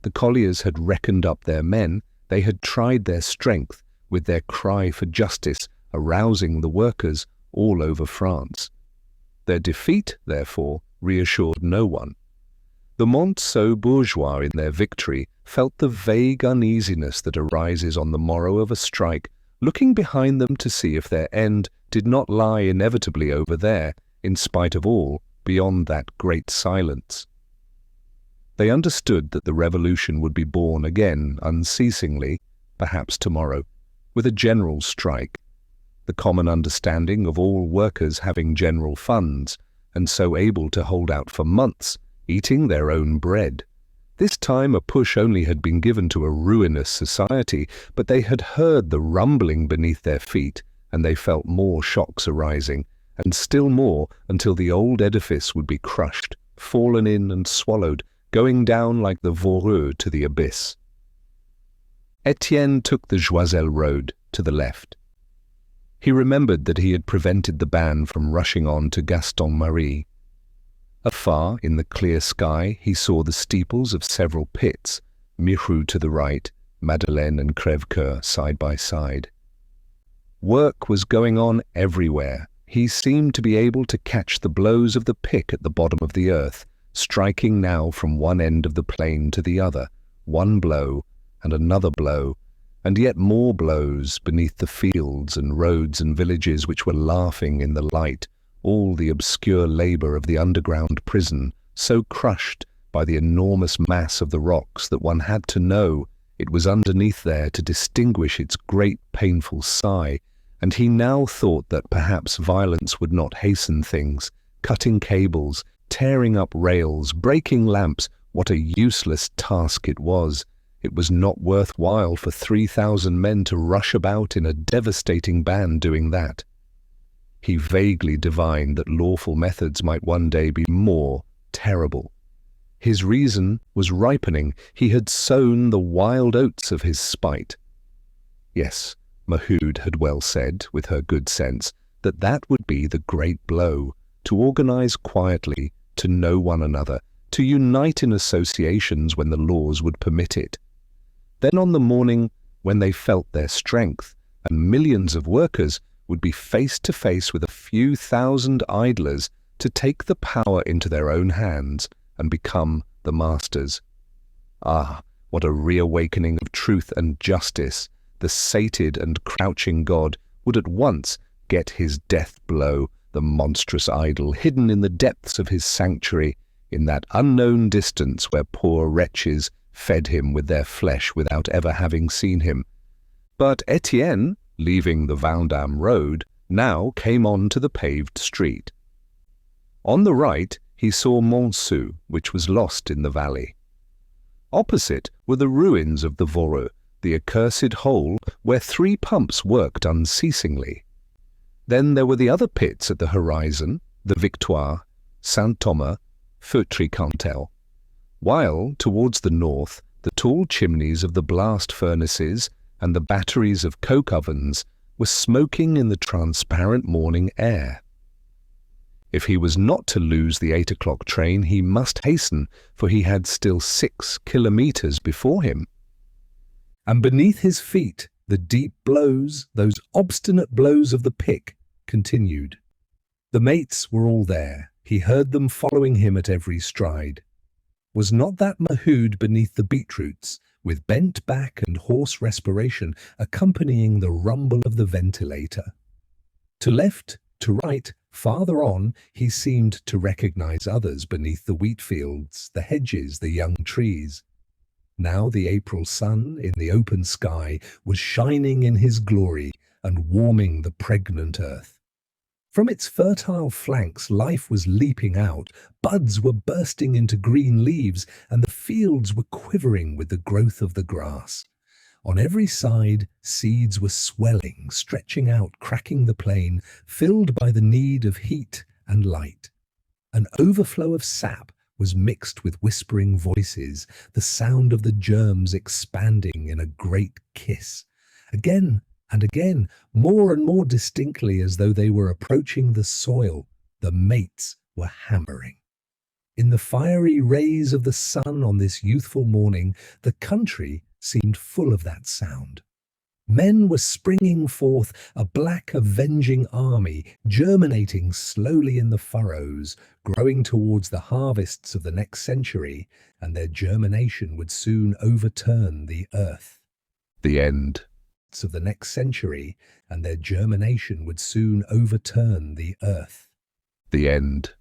The colliers had reckoned up their men, they had tried their strength, with their cry for justice arousing the workers all over France. Their defeat, therefore, reassured no one. The Monceau bourgeois in their victory felt the vague uneasiness that arises on the morrow of a strike, looking behind them to see if their end did not lie inevitably over there, in spite of all, beyond that great silence. They understood that the revolution would be born again unceasingly, perhaps tomorrow, with a general strike, the common understanding of all workers having general funds, and so able to hold out for months, eating their own bread. This time a push only had been given to a ruinous society, but they had heard the rumbling beneath their feet, and they felt more shocks arising, and still more until the old edifice would be crushed, fallen in and swallowed, going down like the Voreux to the abyss. Étienne took the Joiselle road to the left. He remembered that he had prevented the band from rushing on to Gaston-Marie. Afar, in the clear sky, he saw the steeples of several pits, Maheu to the right, Madeleine and Crèvecoeur side by side. Work was going on everywhere. He seemed to be able to catch the blows of the pick at the bottom of the earth, striking now from one end of the plain to the other, one blow and another blow, and yet more blows beneath the fields and roads and villages which were laughing in the light, all the obscure labour of the underground prison, so crushed by the enormous mass of the rocks that one had to know it was underneath there to distinguish its great painful sigh, and he now thought that perhaps violence would not hasten things, cutting cables, tearing up rails, breaking lamps. What a useless task it was! It was not worthwhile for 3,000 men to rush about in a devastating band doing that. He vaguely divined that lawful methods might one day be more terrible. His reason was ripening. He had sown the wild oats of his spite. Yes, Maheu had well said, with her good sense, that that would be the great blow, to organize quietly, to know one another, to unite in associations when the laws would permit it. Then on the morning when they felt their strength, and millions of workers would be face to face with a few thousand idlers to take the power into their own hands and become the masters. Ah, what a reawakening of truth and justice! The sated and crouching God would at once get his death blow, the monstrous idol hidden in the depths of his sanctuary, in that unknown distance where poor wretches fed him with their flesh without ever having seen him. But Étienne, leaving the Vendôme road, now came on to the paved street. On the right he saw Monceau, which was lost in the valley. Opposite were the ruins of the Voreux, the accursed hole where 3 pumps worked unceasingly. Then there were the other pits at the horizon, the Victoire, Saint-Thomas, Feutry-Cantel, while, towards the north, the tall chimneys of the blast furnaces and the batteries of coke ovens were smoking in the transparent morning air. If he was not to lose the 8 o'clock train, he must hasten, for he had still 6 kilometres before him. And beneath his feet, the deep blows, those obstinate blows of the pick, continued. The mates were all there. He heard them following him at every stride. Was not that Maheu beneath the beetroots, with bent back and hoarse respiration accompanying the rumble of the ventilator? To left, to right, farther on, he seemed to recognize others beneath the wheat fields, the hedges, the young trees. Now the April sun in the open sky was shining in his glory and warming the pregnant earth. From its fertile flanks life was leaping out, buds were bursting into green leaves, and the fields were quivering with the growth of the grass. On every side, seeds were swelling, stretching out, cracking the plain, filled by the need of heat and light. An overflow of sap was mixed with whispering voices, the sound of the germs expanding in a great kiss. Again and again, more and more distinctly as though they were approaching the soil, the mates were hammering. In the fiery rays of the sun on this youthful morning, the country seemed full of that sound. Men were springing forth, a black avenging army, germinating slowly in the furrows, growing towards the harvests of the next century, and their germination would soon overturn the earth. The end. Of the next century, and their germination would soon overturn the earth. The end.